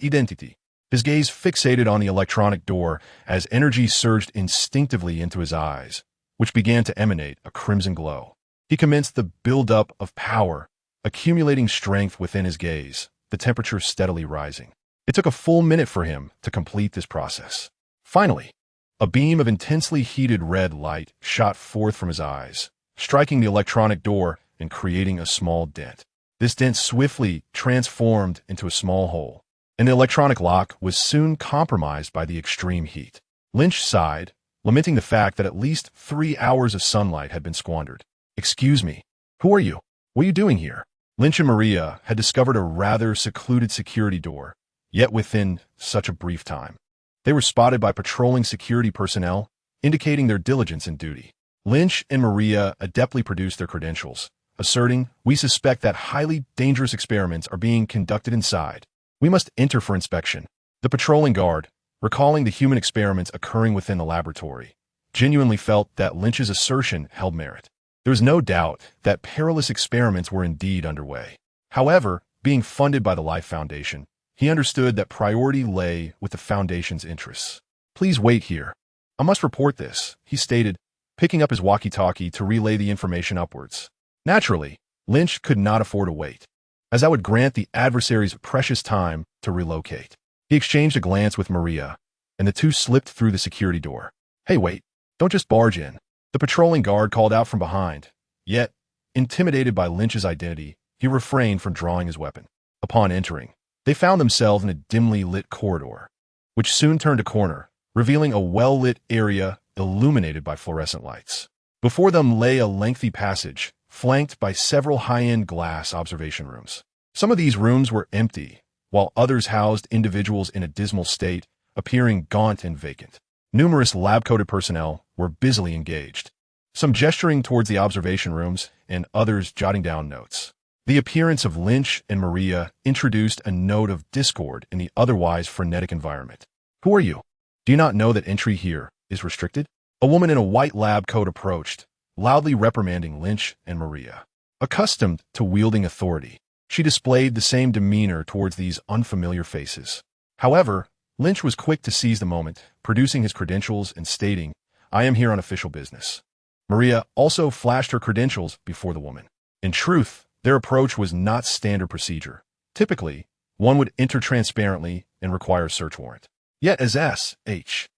identity. His gaze fixated on the electronic door as energy surged instinctively into his eyes, which began to emanate a crimson glow. He commenced the build-up of power, accumulating strength within his gaze, the temperature steadily rising. It took a full minute for him to complete this process. Finally, a beam of intensely heated red light shot forth from his eyes, striking the electronic door and creating a small dent. This dent swiftly transformed into a small hole, and the electronic lock was soon compromised by the extreme heat. Lynch sighed, lamenting the fact that at least 3 hours of sunlight had been squandered. "Excuse me, who are you? What are you doing here?" Lynch and Maria had discovered a rather secluded security door, yet within such a brief time. They were spotted by patrolling security personnel, indicating their diligence and duty. Lynch and Maria adeptly produced their credentials, asserting, "We suspect that highly dangerous experiments are being conducted inside. We must enter for inspection." The patrolling guard, recalling the human experiments occurring within the laboratory, genuinely felt that Lynch's assertion held merit. There was no doubt that perilous experiments were indeed underway. However, being funded by the Life Foundation, he understood that priority lay with the Foundation's interests. "Please wait here. I must report this," he stated, picking up his walkie-talkie to relay the information upwards. Naturally, Lynch could not afford to wait, as that would grant the adversaries precious time to relocate. He exchanged a glance with Maria, and the two slipped through the security door. "Hey, wait, don't just barge in," the patrolling guard called out from behind. Yet, intimidated by Lynch's identity, he refrained from drawing his weapon. Upon entering, they found themselves in a dimly lit corridor, which soon turned a corner, revealing a well-lit area illuminated by fluorescent lights. Before them lay a lengthy passage, flanked by several high-end glass observation rooms. Some of these rooms were empty, while others housed individuals in a dismal state, appearing gaunt and vacant. Numerous lab-coated personnel were busily engaged, some gesturing towards the observation rooms and others jotting down notes. The appearance of Lynch and Maria introduced a note of discord in the otherwise frenetic environment. "Who are you? Do you not know that entry here is restricted?" A woman in a white lab coat approached, loudly reprimanding Lynch and Maria. Accustomed to wielding authority, she displayed the same demeanor towards these unfamiliar faces. However, Lynch was quick to seize the moment, producing his credentials and stating, "I am here on official business." Maria also flashed her credentials before the woman. In truth, their approach was not standard procedure. Typically, one would enter transparently and require a search warrant. Yet as S.H.I.E.L.D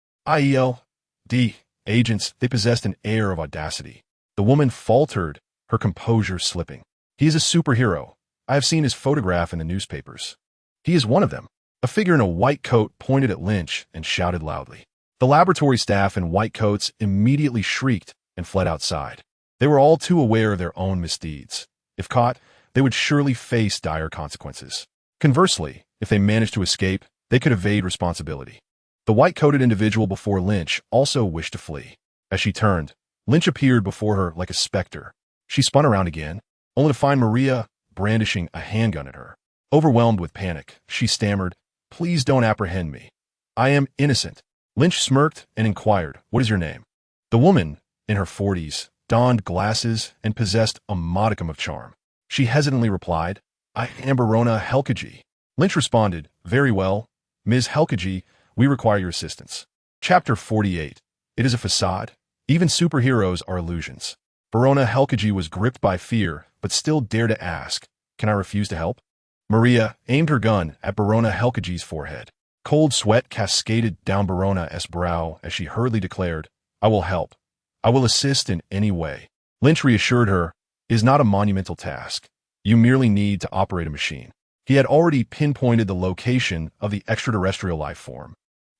agents, they possessed an air of audacity. The woman faltered, her composure slipping. "He is a superhero. I have seen his photograph in the newspapers." "He is one of them." A figure in a white coat pointed at Lynch and shouted loudly. The laboratory staff in white coats immediately shrieked and fled outside. They were all too aware of their own misdeeds. If caught, they would surely face dire consequences. Conversely, if they managed to escape, they could evade responsibility. The white-coated individual before Lynch also wished to flee. As she turned, Lynch appeared before her like a specter. She spun around again, only to find Maria brandishing a handgun at her. Overwhelmed with panic, she stammered, "Please don't apprehend me. I am innocent." Lynch smirked and inquired, "What is your name?" The woman, in her 40s, donned glasses and possessed a modicum of charm. She hesitantly replied, "I am Barona Helkaji." Lynch responded, "Very well, Ms. Helkaji, we require your assistance." Chapter 48. It is a facade. Even superheroes are illusions. Barona Helkaji was gripped by fear, but still dared to ask, "Can I refuse to help?" Maria aimed her gun at Barona Helkaji's forehead. Cold sweat cascaded down Barona's brow as she hurriedly declared, "I will help. I will assist in any way." Lynch reassured her, "It is not a monumental task. You merely need to operate a machine." He had already pinpointed the location of the extraterrestrial life form.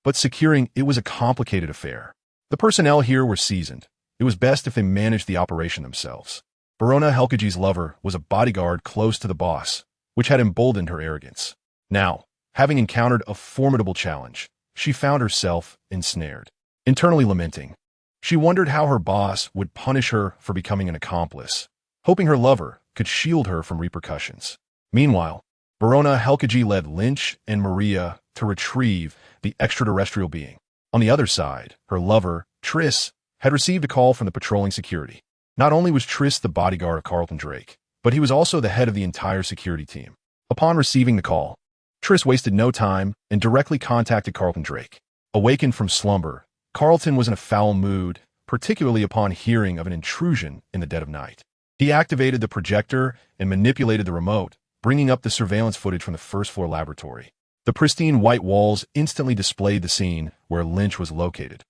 but securing it was a complicated affair. The personnel here were seasoned. It was best if they managed the operation themselves. Barona Helkaji's lover was a bodyguard close to the boss, which had emboldened her arrogance. Now, having encountered a formidable challenge, she found herself ensnared. Internally lamenting, she wondered how her boss would punish her for becoming an accomplice, hoping her lover could shield her from repercussions. Meanwhile, Barona Helkaji led Lin Qi and Maria to retrieve the extraterrestrial being. On the other side, her lover, Tris, had received a call from the patrolling security. Not only was Tris the bodyguard of Carlton Drake, but he was also the head of the entire security team. Upon receiving the call, Tris wasted no time and directly contacted Carlton Drake. Awakened from slumber, Carlton was in a foul mood, particularly upon hearing of an intrusion in the dead of night. He activated the projector and manipulated the remote, bringing up the surveillance footage from the first-floor laboratory. The pristine white walls instantly displayed the scene where Lynch was located.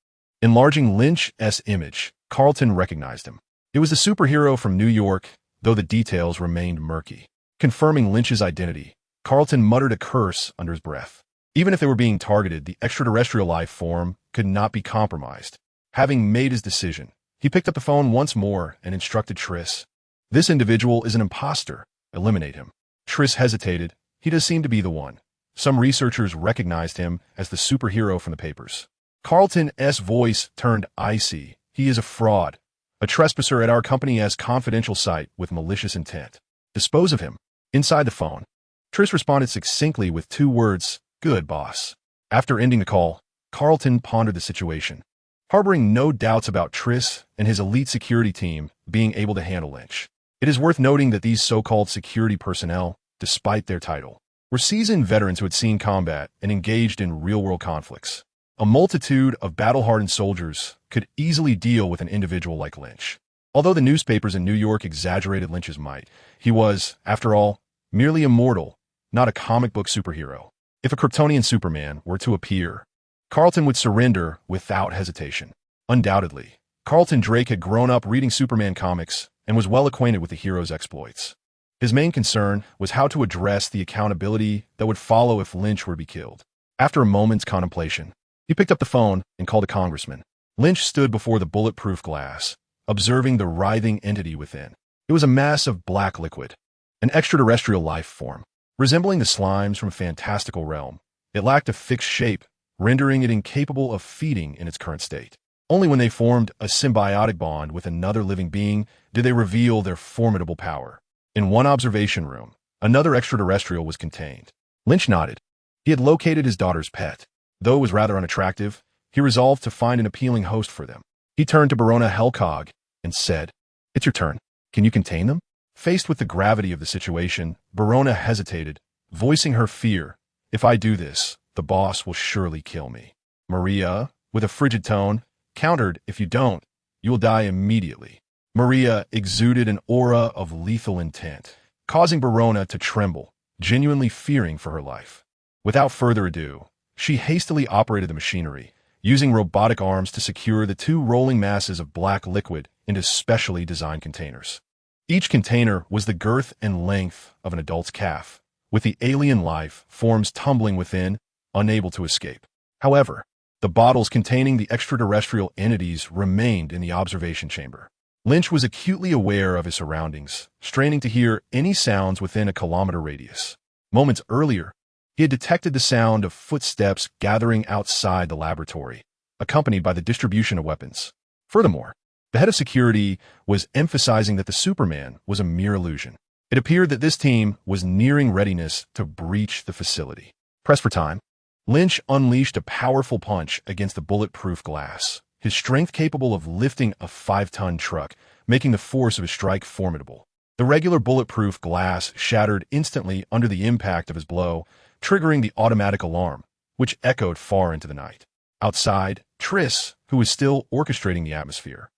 Enlarging Lynch's image, Carlton recognized him. It was the superhero from New York, though the details remained murky. Confirming Lynch's identity, Carlton muttered a curse under his breath. Even if they were being targeted, the extraterrestrial life form could not be compromised. Having made his decision, he picked up the phone once more and instructed Tris. This individual is an imposter. Eliminate him. Tris hesitated. He does seem to be the one. Some researchers recognized him as the superhero from the papers. Carlton's voice turned icy. He is a fraud. A trespasser at our company as confidential site with malicious intent. Dispose of him. Inside the phone, Tris responded succinctly with 2 words, "Good, boss." After ending the call, Carlton pondered the situation. Harboring no doubts about Tris and his elite security team being able to handle Lynch. It is worth noting that these so-called security personnel, despite their title, were seasoned veterans who had seen combat and engaged in real-world conflicts. A multitude of battle-hardened soldiers could easily deal with an individual like Lynch. Although the newspapers in New York exaggerated Lynch's might, he was, after all, merely immortal, not a comic book superhero. If a Kryptonian Superman were to appear, Carlton would surrender without hesitation. Undoubtedly, Carlton Drake had grown up reading Superman comics and was well acquainted with the hero's exploits. His main concern was how to address the accountability that would follow if Lynch were to be killed. After a moment's contemplation, he picked up the phone and called a congressman. Lynch stood before the bulletproof glass, observing the writhing entity within. It was a mass of black liquid, an extraterrestrial life form. Resembling the slimes from a fantastical realm, it lacked a fixed shape, rendering it incapable of feeding in its current state. Only when they formed a symbiotic bond with another living being did they reveal their formidable power. In one observation room, another extraterrestrial was contained. Lynch nodded. He had located his daughter's pet. Though it was rather unattractive, he resolved to find an appealing host for them. He turned to Barona Helkog and said, "It's your turn. Can you contain them?" Faced with the gravity of the situation, Barona hesitated, voicing her fear. "If I do this, the boss will surely kill me." Maria, with a frigid tone, countered, "If you don't, you will die immediately." Maria exuded an aura of lethal intent, causing Barona to tremble, genuinely fearing for her life. Without further ado, she hastily operated the machinery, using robotic arms to secure the 2 rolling masses of black liquid into specially designed containers. Each container was the girth and length of an adult's calf, with the alien life forms tumbling within, unable to escape. However, the bottles containing the extraterrestrial entities remained in the observation chamber. Lynch was acutely aware of his surroundings, straining to hear any sounds within a kilometer radius. Moments earlier, he had detected the sound of footsteps gathering outside the laboratory, accompanied by the distribution of weapons. Furthermore, the head of security was emphasizing that the Superman was a mere illusion. It appeared that this team was nearing readiness to breach the facility. Pressed for time, Lynch unleashed a powerful punch against the bulletproof glass, his strength capable of lifting a 5-ton truck, making the force of his strike formidable. The regular bulletproof glass shattered instantly under the impact of his blow, triggering the automatic alarm, which echoed far into the night. Outside, Tris, who was still orchestrating the atmosphere,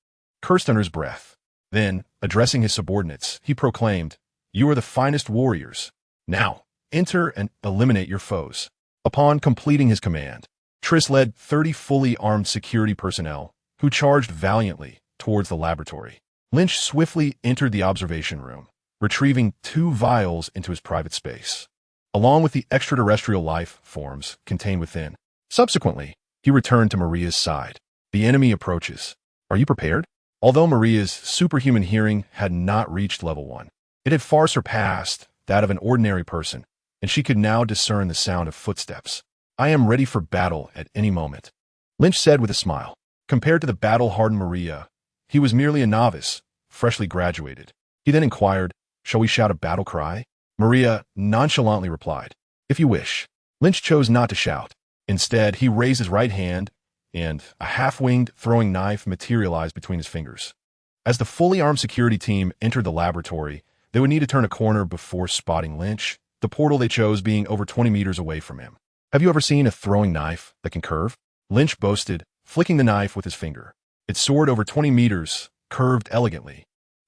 cursed under his breath. Then, addressing his subordinates, he proclaimed, "You are the finest warriors. Now, enter and eliminate your foes." Upon completing his command, Tris led 30 fully armed security personnel, who charged valiantly towards the laboratory. Lynch swiftly entered the observation room, retrieving 2 vials into his private space, along with the extraterrestrial life forms contained within. Subsequently, He returned to Maria's side. The enemy approaches. Are you prepared? Although Maria's superhuman hearing had not reached level 1, it had far surpassed that of an ordinary person, and she could now discern the sound of footsteps. I am ready for battle at any moment, Lynch said with a smile. Compared to the battle-hardened Maria, he was merely a novice, freshly graduated. He then inquired, shall we shout a battle cry? Maria nonchalantly replied, if you wish. Lynch chose not to shout. Instead, he raised his right hand, and a half-winged throwing knife materialized between his fingers. As the fully armed security team entered the laboratory, they would need to turn a corner before spotting Lynch, the portal they chose being over 20 meters away from him. Have you ever seen a throwing knife that can curve? Lynch boasted, flicking the knife with his finger. It soared over 20 meters, curved elegantly,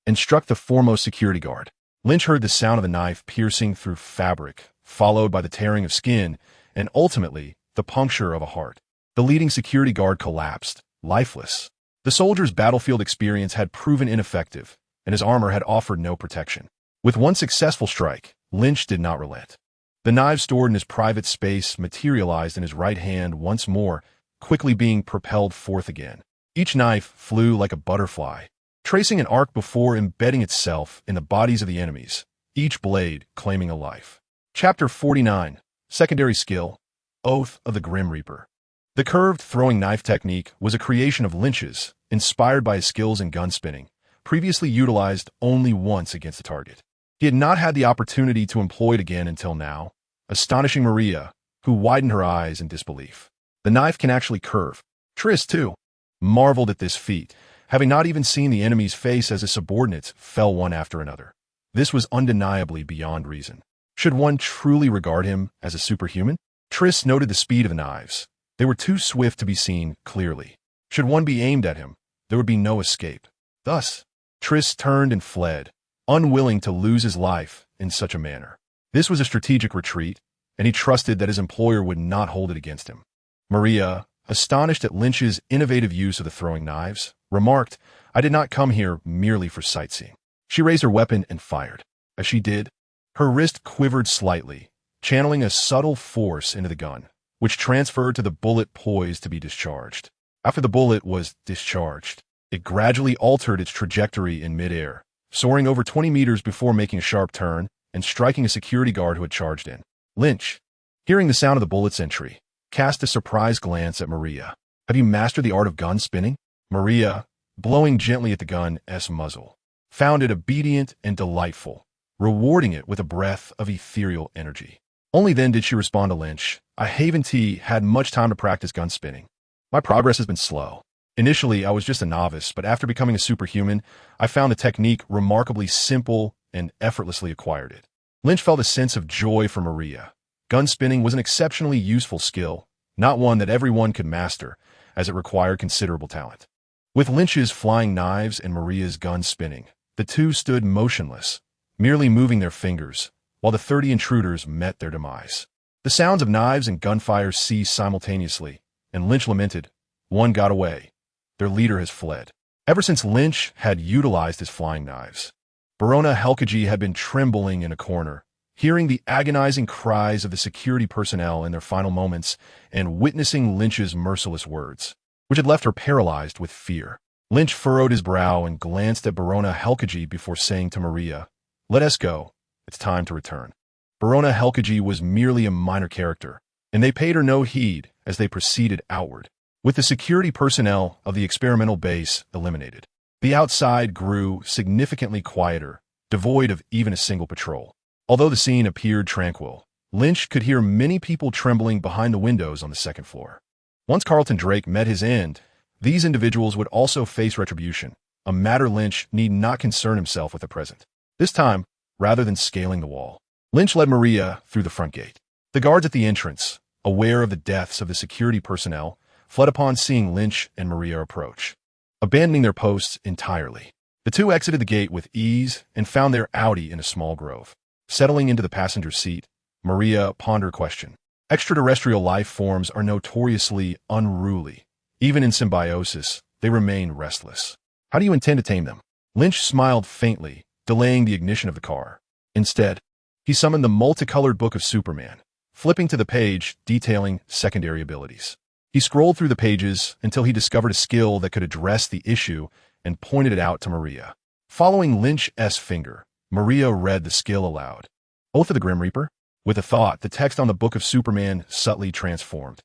and struck the foremost security guard. Lynch heard the sound of the knife piercing through fabric, followed by the tearing of skin, and ultimately, the puncture of a heart. The leading security guard collapsed, lifeless. The soldier's battlefield experience had proven ineffective, and his armor had offered no protection. With one successful strike, Lynch did not relent. The knife stored in his private space materialized in his right hand once more, quickly being propelled forth again. Each knife flew like a butterfly, tracing an arc before embedding itself in the bodies of the enemies, each blade claiming a life. Chapter 49, Secondary Skill, Oath of the Grim Reaper. The curved throwing knife technique was a creation of Lynch's, inspired by his skills in gun spinning, previously utilized only once against a target. He had not had the opportunity to employ it again until now, astonishing Maria, who widened her eyes in disbelief. The knife can actually curve. Tris, too, marveled at this feat, having not even seen the enemy's face as his subordinates fell one after another. This was undeniably beyond reason. Should one truly regard him as a superhuman? Tris noted the speed of the knives. They were too swift to be seen clearly. Should one be aimed at him, there would be no escape. Thus, Tris turned and fled, unwilling to lose his life in such a manner. This was a strategic retreat, and he trusted that his employer would not hold it against him. Maria, astonished at Lynch's innovative use of the throwing knives, remarked, I did not come here merely for sightseeing. She raised her weapon and fired. As she did, her wrist quivered slightly, channeling a subtle force into the gun, which transferred to the bullet poised to be discharged. After the bullet was discharged, it gradually altered its trajectory in midair, soaring over 20 meters before making a sharp turn and striking a security guard who had charged in. Lynch, hearing the sound of the bullet's entry, cast a surprised glance at Maria. Have you mastered the art of gun spinning? Maria, blowing gently at the gun's muzzle, found it obedient and delightful, rewarding it with a breath of ethereal energy. Only then did she respond to Lynch, I haven't had much time to practice gun spinning. My progress has been slow. Initially, I was just a novice, but after becoming a superhuman, I found the technique remarkably simple and effortlessly acquired it. Lynch felt a sense of joy for Maria. Gun spinning was an exceptionally useful skill, not one that everyone could master, as it required considerable talent. With Lynch's flying knives and Maria's gun spinning, the two stood motionless, merely moving their fingers, while the 30 intruders met their demise. The sounds of knives and gunfire ceased simultaneously, and Lynch lamented, one got away. Their leader has fled. Ever since Lynch had utilized his flying knives, Barona Helkaji had been trembling in a corner, hearing the agonizing cries of the security personnel in their final moments and witnessing Lynch's merciless words, which had left her paralyzed with fear. Lynch furrowed his brow and glanced at Barona Helkaji before saying to Maria, let us go. It's time to return. Barona Helkaji was merely a minor character, and they paid her no heed as they proceeded outward. With the security personnel of the experimental base eliminated, the outside grew significantly quieter, devoid of even a single patrol. Although the scene appeared tranquil, Lynch could hear many people trembling behind the windows on the second floor. Once Carlton Drake met his end, these individuals would also face retribution, a matter Lynch need not concern himself with at present. This time, rather than scaling the wall, Lynch led Maria through the front gate. The guards at the entrance, aware of the deaths of the security personnel, fled upon seeing Lynch and Maria approach, abandoning their posts entirely. The two exited the gate with ease and found their Audi in a small grove. Settling into the passenger seat, Maria pondered a question. Extraterrestrial life forms are notoriously unruly. Even in symbiosis, they remain restless. How do you intend to tame them? Lynch smiled faintly, delaying the ignition of the car. Instead, he summoned the multicolored book of Superman, flipping to the page detailing secondary abilities. He scrolled through the pages until he discovered a skill that could address the issue and pointed it out to Maria. Following Lin Qi's finger, Maria read the skill aloud. Oath of the Grim Reaper? With a thought, the text on the Book of Superman subtly transformed,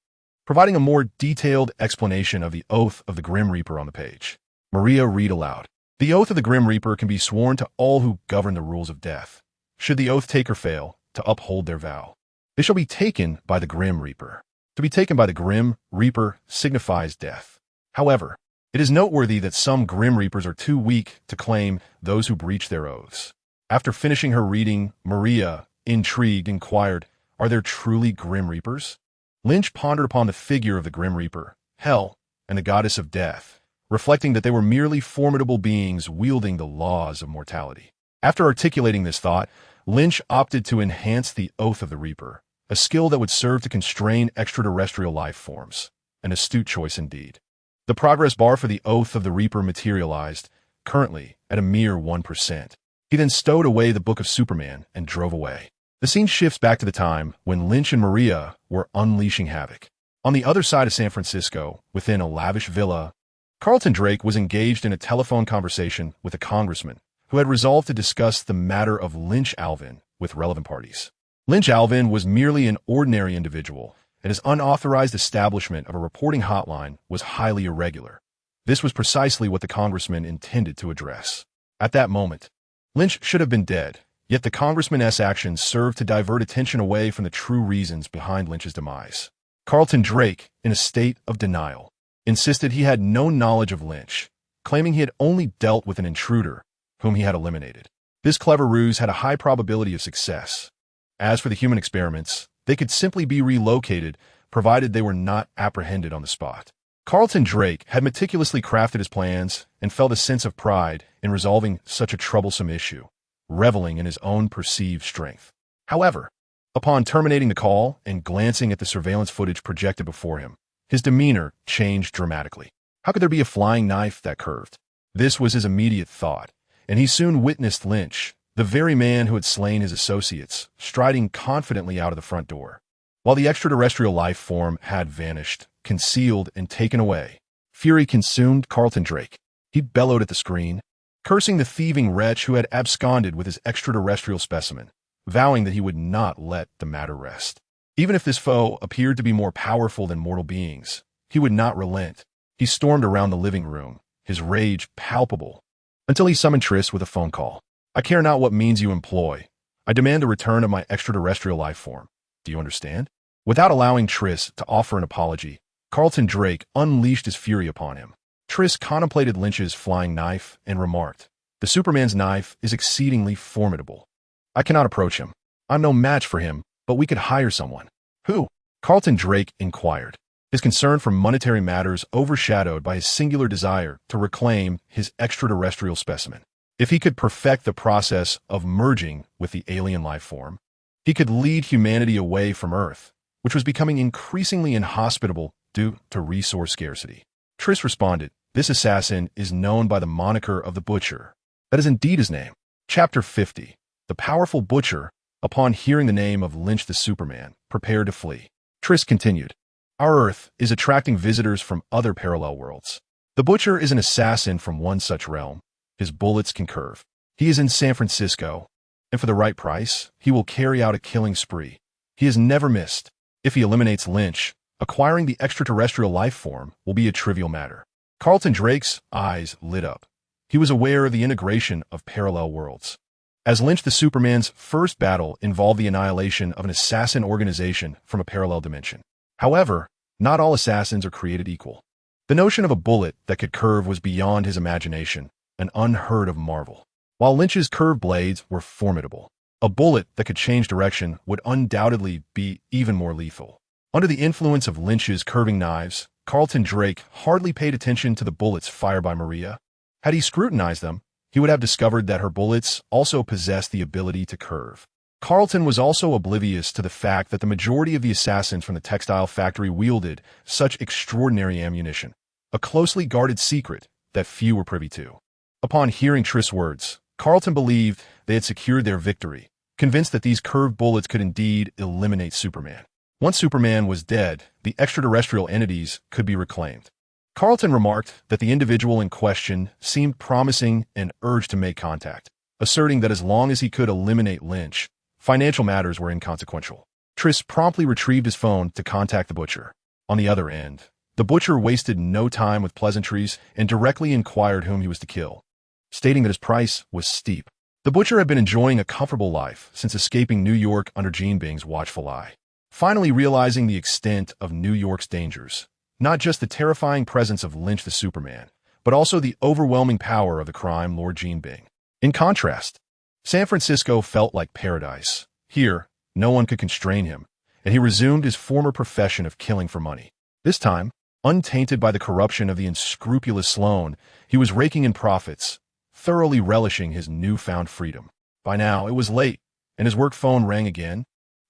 providing a more detailed explanation of the Oath of the Grim Reaper on the page. Maria read aloud. The Oath of the Grim Reaper can be sworn to all who govern the rules of death. Should the oath taker fail to uphold their vow, they shall be taken by the Grim Reaper. To be taken by the Grim Reaper signifies death. However, it is noteworthy that some Grim Reapers are too weak to claim those who breach their oaths. After finishing her reading, Maria, intrigued, inquired, "Are there truly Grim Reapers?" Lynch pondered upon the figure of the Grim Reaper, Hell, and the goddess of death, reflecting that they were merely formidable beings wielding the laws of mortality. After articulating this thought, Lynch opted to enhance the Oath of the Reaper, a skill that would serve to constrain extraterrestrial life forms. An astute choice indeed. The progress bar for the Oath of the Reaper materialized, currently at a mere 1%. He then stowed away the Book of Superman and drove away. The scene shifts back to the time when Lynch and Maria were unleashing havoc. On the other side of San Francisco, within a lavish villa, Carlton Drake was engaged in a telephone conversation with a congressman who had resolved to discuss the matter of Lynch Alvin with relevant parties. Lynch Alvin was merely an ordinary individual, and his unauthorized establishment of a reporting hotline was highly irregular. This was precisely what the congressman intended to address. At that moment, Lynch should have been dead, yet the congressman's actions served to divert attention away from the true reasons behind Lynch's demise. Carlton Drake, in a state of denial, insisted he had no knowledge of Lynch, claiming he had only dealt with an intruder whom he had eliminated. This clever ruse had a high probability of success. As for the human experiments, they could simply be relocated, provided they were not apprehended on the spot. Carlton Drake had meticulously crafted his plans and felt a sense of pride in resolving such a troublesome issue, reveling in his own perceived strength. However, upon terminating the call and glancing at the surveillance footage projected before him, his demeanor changed dramatically. How could there be a flying knife that curved? This was his immediate thought, and he soon witnessed Lynch, the very man who had slain his associates, striding confidently out of the front door. While the extraterrestrial life form had vanished, concealed, and taken away, fury consumed Carlton Drake. He bellowed at the screen, cursing the thieving wretch who had absconded with his extraterrestrial specimen, vowing that he would not let the matter rest. Even if this foe appeared to be more powerful than mortal beings, he would not relent. He stormed around the living room, his rage palpable, until he summoned Triss with a phone call. "I care not what means you employ. I demand the return of my extraterrestrial life form. Do you understand?" Without allowing Triss to offer an apology, Carlton Drake unleashed his fury upon him. Triss contemplated Lynch's flying knife and remarked, "The Superman's knife is exceedingly formidable. I cannot approach him. I'm no match for him, but we could hire someone." "Who?" Carlton Drake inquired, his concern for monetary matters overshadowed by his singular desire to reclaim his extraterrestrial specimen. If he could perfect the process of merging with the alien life form, he could lead humanity away from Earth, which was becoming increasingly inhospitable due to resource scarcity. Triss responded, "This assassin is known by the moniker of the Butcher." That is indeed his name. Chapter 50. The powerful Butcher, upon hearing the name of Lynch the Superman, prepared to flee. Triss continued, "Our Earth is attracting visitors from other parallel worlds. The Butcher is an assassin from one such realm. His bullets can curve. He is in San Francisco, and for the right price, he will carry out a killing spree. He has never missed. If he eliminates Lynch, acquiring the extraterrestrial life form will be a trivial matter." Carlton Drake's eyes lit up. He was aware of the integration of parallel worlds. As Lynch the Superman's first battle involved the annihilation of an assassin organization from a parallel dimension. However, not all assassins are created equal. The notion of a bullet that could curve was beyond his imagination, an unheard of marvel. While Lynch's curved blades were formidable, a bullet that could change direction would undoubtedly be even more lethal. Under the influence of Lynch's curving knives, Carlton Drake hardly paid attention to the bullets fired by Maria. Had he scrutinized them, he would have discovered that her bullets also possessed the ability to curve. Carlton was also oblivious to the fact that the majority of the assassins from the textile factory wielded such extraordinary ammunition, a closely guarded secret that few were privy to. Upon hearing Triss' words, Carlton believed they had secured their victory, convinced that these curved bullets could indeed eliminate Superman. Once Superman was dead, the extraterrestrial entities could be reclaimed. Carlton remarked that the individual in question seemed promising and urged to make contact, asserting that as long as he could eliminate Lynch, financial matters were inconsequential. Tris promptly retrieved his phone to contact the butcher. On the other end, the butcher wasted no time with pleasantries and directly inquired whom he was to kill, stating that his price was steep. The butcher had been enjoying a comfortable life since escaping New York under Gene Bing's watchful eye. Finally realizing the extent of New York's dangers, not just the terrifying presence of Lynch the Superman, but also the overwhelming power of the crime lord Gene Bing. In contrast, San Francisco felt like paradise. Here, no one could constrain him, and he resumed his former profession of killing for money. This time, untainted by the corruption of the unscrupulous Sloan, he was raking in profits, thoroughly relishing his newfound freedom. By now, it was late, and his work phone rang again,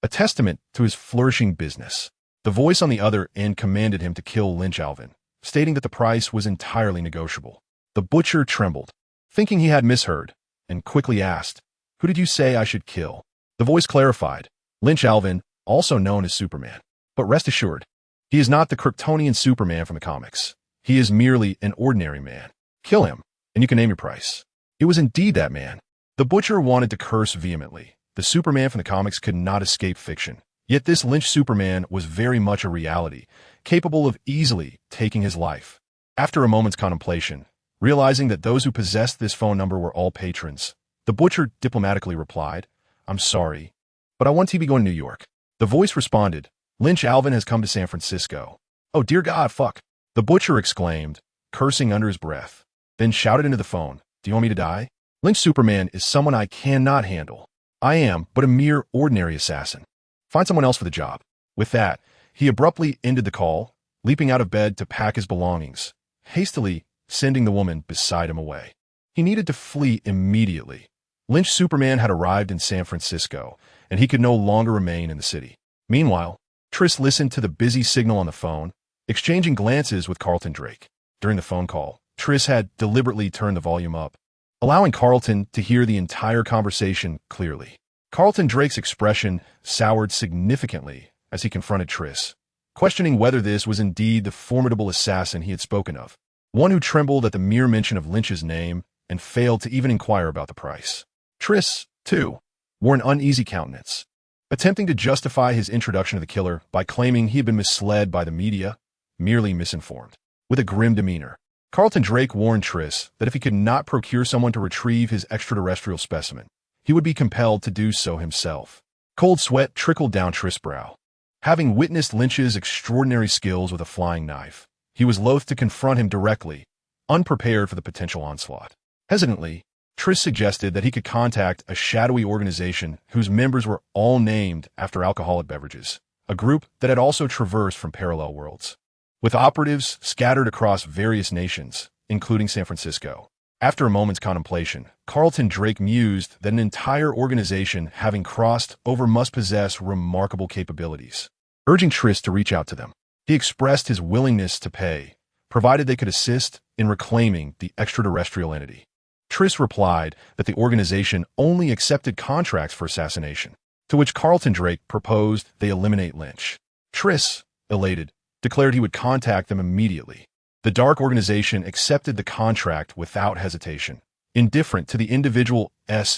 a testament to his flourishing business. The voice on the other end commanded him to kill Lynch Alvin, stating that the price was entirely negotiable. The butcher trembled, thinking he had misheard, and quickly asked, "Who did you say I should kill?" The voice clarified, "Lynch Alvin, also known as Superman. But rest assured, he is not the Kryptonian Superman from the comics. He is merely an ordinary man. Kill him, and you can name your price." It was indeed that man. The butcher wanted to curse vehemently. The Superman from the comics could not escape fiction. Yet this Lynch Superman was very much a reality, capable of easily taking his life. After a moment's contemplation, realizing that those who possessed this phone number were all patrons, the butcher diplomatically replied, "I'm sorry, but I want to be going to New York." The voice responded, "Lynch Alvin has come to San Francisco." "Oh, dear God, fuck!" the butcher exclaimed, cursing under his breath, then shouted into the phone, "Do you want me to die? Lynch Superman is someone I cannot handle. I am but a mere ordinary assassin. Find someone else for the job." With that, he abruptly ended the call, leaping out of bed to pack his belongings, hastily sending the woman beside him away. He needed to flee immediately. Lynch Superman had arrived in San Francisco, and he could no longer remain in the city. Meanwhile, Tris listened to the busy signal on the phone, exchanging glances with Carlton Drake. During the phone call, Tris had deliberately turned the volume up, allowing Carlton to hear the entire conversation clearly. Carlton Drake's expression soured significantly as he confronted Tris, questioning whether this was indeed the formidable assassin he had spoken of, one who trembled at the mere mention of Lynch's name and failed to even inquire about the price. Tris, too, wore an uneasy countenance, attempting to justify his introduction to the killer by claiming he had been misled by the media, merely misinformed. With a grim demeanor, Carlton Drake warned Tris that if he could not procure someone to retrieve his extraterrestrial specimen, he would be compelled to do so himself. Cold sweat trickled down Tris' brow. Having witnessed Lynch's extraordinary skills with a flying knife, he was loath to confront him directly, unprepared for the potential onslaught. Hesitantly, Tris suggested that he could contact a shadowy organization whose members were all named after alcoholic beverages, a group that had also traversed from parallel worlds, with operatives scattered across various nations, including San Francisco. After a moment's contemplation, Carlton Drake mused that an entire organization having crossed over must possess remarkable capabilities. Urging Tris to reach out to them, he expressed his willingness to pay, provided they could assist in reclaiming the extraterrestrial entity. Tris replied that the organization only accepted contracts for assassination, to which Carlton Drake proposed they eliminate Lynch. Tris, elated, declared he would contact them immediately. The dark organization accepted the contract without hesitation, indifferent to the individual's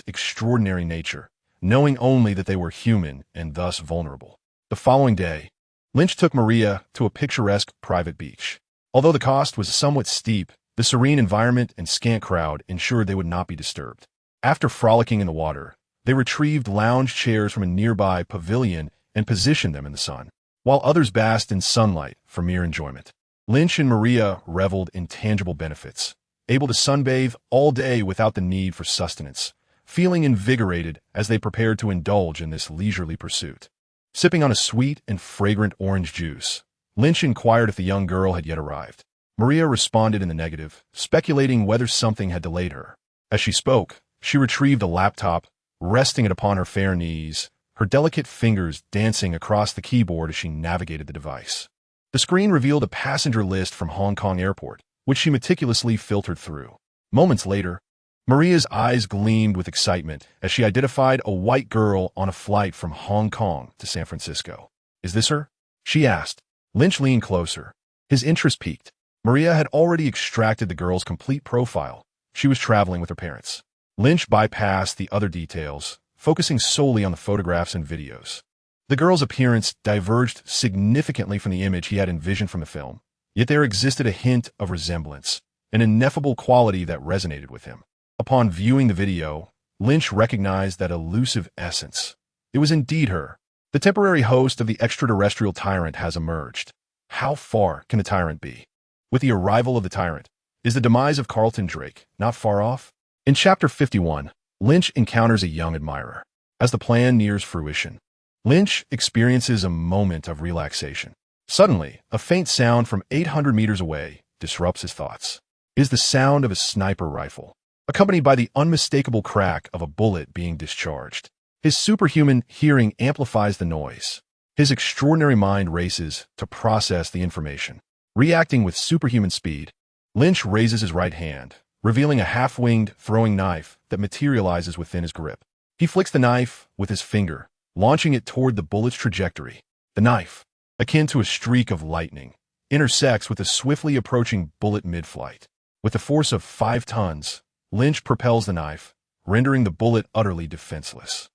extraordinary nature, knowing only that they were human and thus vulnerable. The following day, Lynch took Maria to a picturesque private beach. Although the cost was somewhat steep, the serene environment and scant crowd ensured they would not be disturbed. After frolicking in the water, they retrieved lounge chairs from a nearby pavilion and positioned them in the sun, while others basked in sunlight for mere enjoyment. Lynch and Maria reveled in tangible benefits, able to sunbathe all day without the need for sustenance, feeling invigorated as they prepared to indulge in this leisurely pursuit. Sipping on a sweet and fragrant orange juice, Lynch inquired if the young girl had yet arrived. Maria responded in the negative, speculating whether something had delayed her. As she spoke, she retrieved a laptop, resting it upon her fair knees, her delicate fingers dancing across the keyboard as she navigated the device. The screen revealed a passenger list from Hong Kong Airport, which she meticulously filtered through. Moments later, Maria's eyes gleamed with excitement as she identified a white girl on a flight from Hong Kong to San Francisco. Is this her? She asked. Lynch leaned closer. His interest piqued. Maria had already extracted the girl's complete profile. She was traveling with her parents. Lynch bypassed the other details, focusing solely on the photographs and videos. The girl's appearance diverged significantly from the image he had envisioned from the film, yet there existed a hint of resemblance, an ineffable quality that resonated with him. Upon viewing the video, Lynch recognized that elusive essence. It was indeed her. The temporary host of the extraterrestrial tyrant has emerged. How far can the tyrant be? With the arrival of the tyrant, is the demise of Carlton Drake not far off? In Chapter 51, Lynch encounters a young admirer. As the plan nears fruition, Lynch experiences a moment of relaxation. Suddenly, a faint sound from 800 meters away disrupts his thoughts. It is the sound of a sniper rifle, accompanied by the unmistakable crack of a bullet being discharged. His superhuman hearing amplifies the noise. His extraordinary mind races to process the information. Reacting with superhuman speed, Lynch raises his right hand, revealing a half-winged throwing knife that materializes within his grip. He flicks the knife with his finger, launching it toward the bullet's trajectory. The knife, akin to a streak of lightning, intersects with a swiftly approaching bullet mid-flight. With the force of 5 tons, Lynch propels the knife, rendering the bullet utterly defenseless.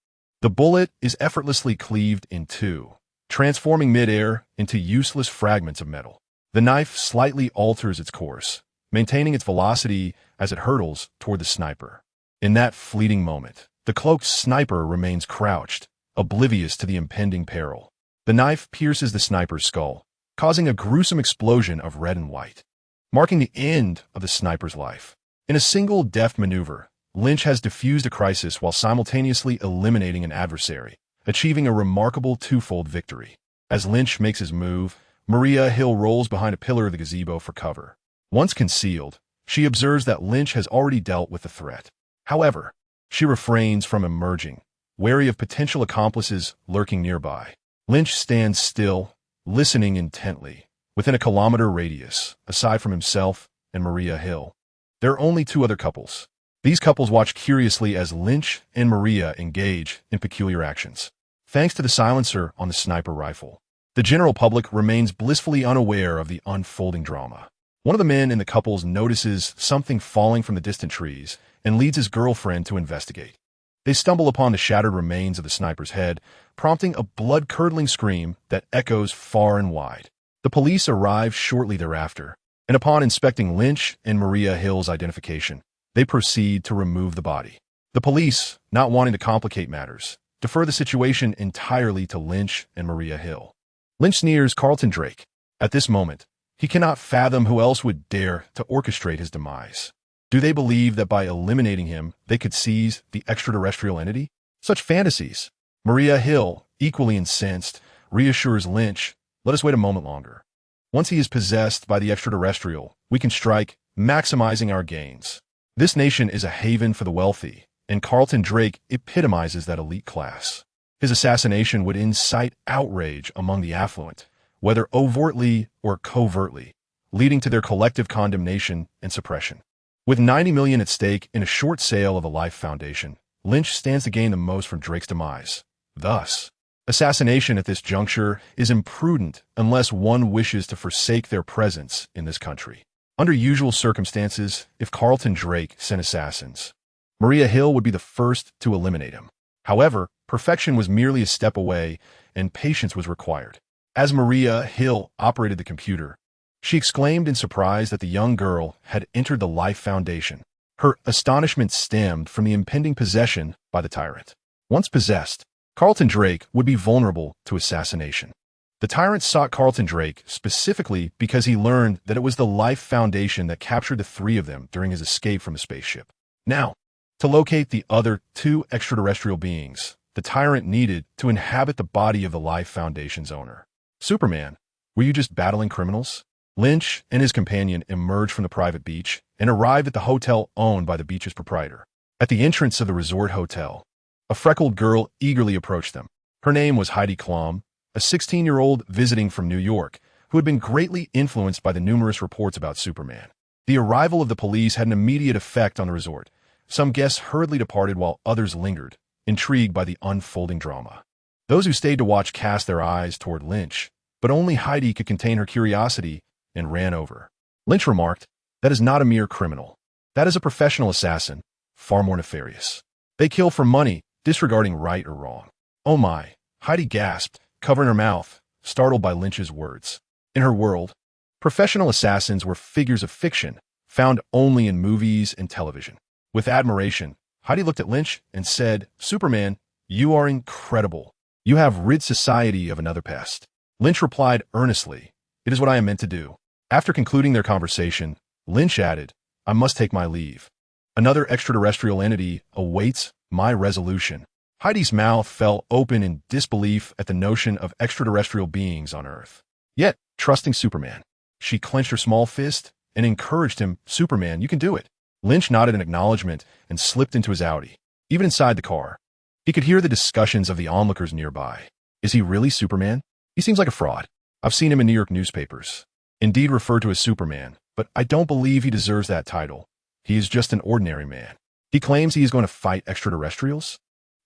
The bullet is effortlessly cleaved in two, transforming mid-air into useless fragments of metal. The knife slightly alters its course, maintaining its velocity as it hurtles toward the sniper. In that fleeting moment, the cloaked sniper remains crouched, oblivious to the impending peril. The knife pierces the sniper's skull, causing a gruesome explosion of red and white, marking the end of the sniper's life. In a single deft maneuver, Lynch has diffused a crisis while simultaneously eliminating an adversary, achieving a remarkable twofold victory. As Lynch makes his move, Maria Hill rolls behind a pillar of the gazebo for cover. Once concealed, she observes that Lynch has already dealt with the threat. However, she refrains from emerging, wary of potential accomplices lurking nearby. Lynch stands still, listening intently. Within a kilometer radius, aside from himself and Maria Hill, there are only 2 other couples. These couples watch curiously as Lynch and Maria engage in peculiar actions. Thanks to the silencer on the sniper rifle, the general public remains blissfully unaware of the unfolding drama. One of the men in the couples notices something falling from the distant trees and leads his girlfriend to investigate. They stumble upon the shattered remains of the sniper's head, prompting a blood-curdling scream that echoes far and wide. The police arrive shortly thereafter, and upon inspecting Lynch and Maria Hill's identification, they proceed to remove the body. The police, not wanting to complicate matters, defer the situation entirely to Lynch and Maria Hill. Lynch sneers Carlton Drake. At this moment, he cannot fathom who else would dare to orchestrate his demise. Do they believe that by eliminating him, they could seize the extraterrestrial entity? Such fantasies. Maria Hill, equally incensed, reassures Lynch, let us wait a moment longer. Once he is possessed by the extraterrestrial, we can strike, maximizing our gains. This nation is a haven for the wealthy, and Carlton Drake epitomizes that elite class. His assassination would incite outrage among the affluent, whether overtly or covertly, leading to their collective condemnation and suppression. With $90 million at stake in a short sale of the Life Foundation, Lynch stands to gain the most from Drake's demise. Thus, assassination at this juncture is imprudent unless one wishes to forsake their presence in this country. Under usual circumstances, if Carlton Drake sent assassins, Maria Hill would be the first to eliminate him. However, perfection was merely a step away, and patience was required. As Maria Hill operated the computer, she exclaimed in surprise that the young girl had entered the Life Foundation. Her astonishment stemmed from the impending possession by the tyrant. Once possessed, Carlton Drake would be vulnerable to assassination. The tyrant sought Carlton Drake specifically because he learned that it was the Life Foundation that captured the 3 of them during his escape from the spaceship. Now, to locate the other 2 extraterrestrial beings, the tyrant needed to inhabit the body of the Life Foundation's owner. Superman, were you just battling criminals? Lynch and his companion emerged from the private beach and arrived at the hotel owned by the beach's proprietor. At the entrance of the resort hotel, a freckled girl eagerly approached them. Her name was Heidi Klum, a 16-year-old visiting from New York who had been greatly influenced by the numerous reports about Superman. The arrival of the police had an immediate effect on the resort. Some guests hurriedly departed while others lingered, intrigued by the unfolding drama. Those who stayed to watch cast their eyes toward Lynch, but only Heidi could contain her curiosity and ran over. Lynch remarked, "That is not a mere criminal. That is a professional assassin, far more nefarious. They kill for money, disregarding right or wrong." "Oh my," Heidi gasped, covering her mouth, startled by Lynch's words. In her world, professional assassins were figures of fiction, found only in movies and television. With admiration, Heidi looked at Lynch and said, "Superman, you are incredible. You have rid society of another pest." Lynch replied earnestly, "It is what I am meant to do." After concluding their conversation, Lynch added, "I must take my leave. Another extraterrestrial entity awaits my resolution." Heidi's mouth fell open in disbelief at the notion of extraterrestrial beings on Earth. Yet, trusting Superman, she clenched her small fist and encouraged him, "Superman, you can do it." Lynch nodded in acknowledgement and slipped into his Audi. Even inside the car, he could hear the discussions of the onlookers nearby. Is he really Superman? He seems like a fraud. I've seen him in New York newspapers, indeed referred to as Superman, but I don't believe he deserves that title. He is just an ordinary man. He claims he is going to fight extraterrestrials?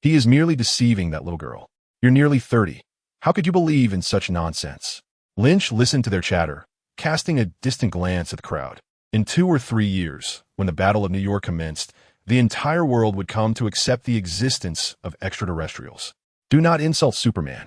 He is merely deceiving that little girl. You're nearly 30. How could you believe in such nonsense? Lynch listened to their chatter, casting a distant glance at the crowd. In 2 or 3 years, when the Battle of New York commenced, the entire world would come to accept the existence of extraterrestrials. Do not insult Superman.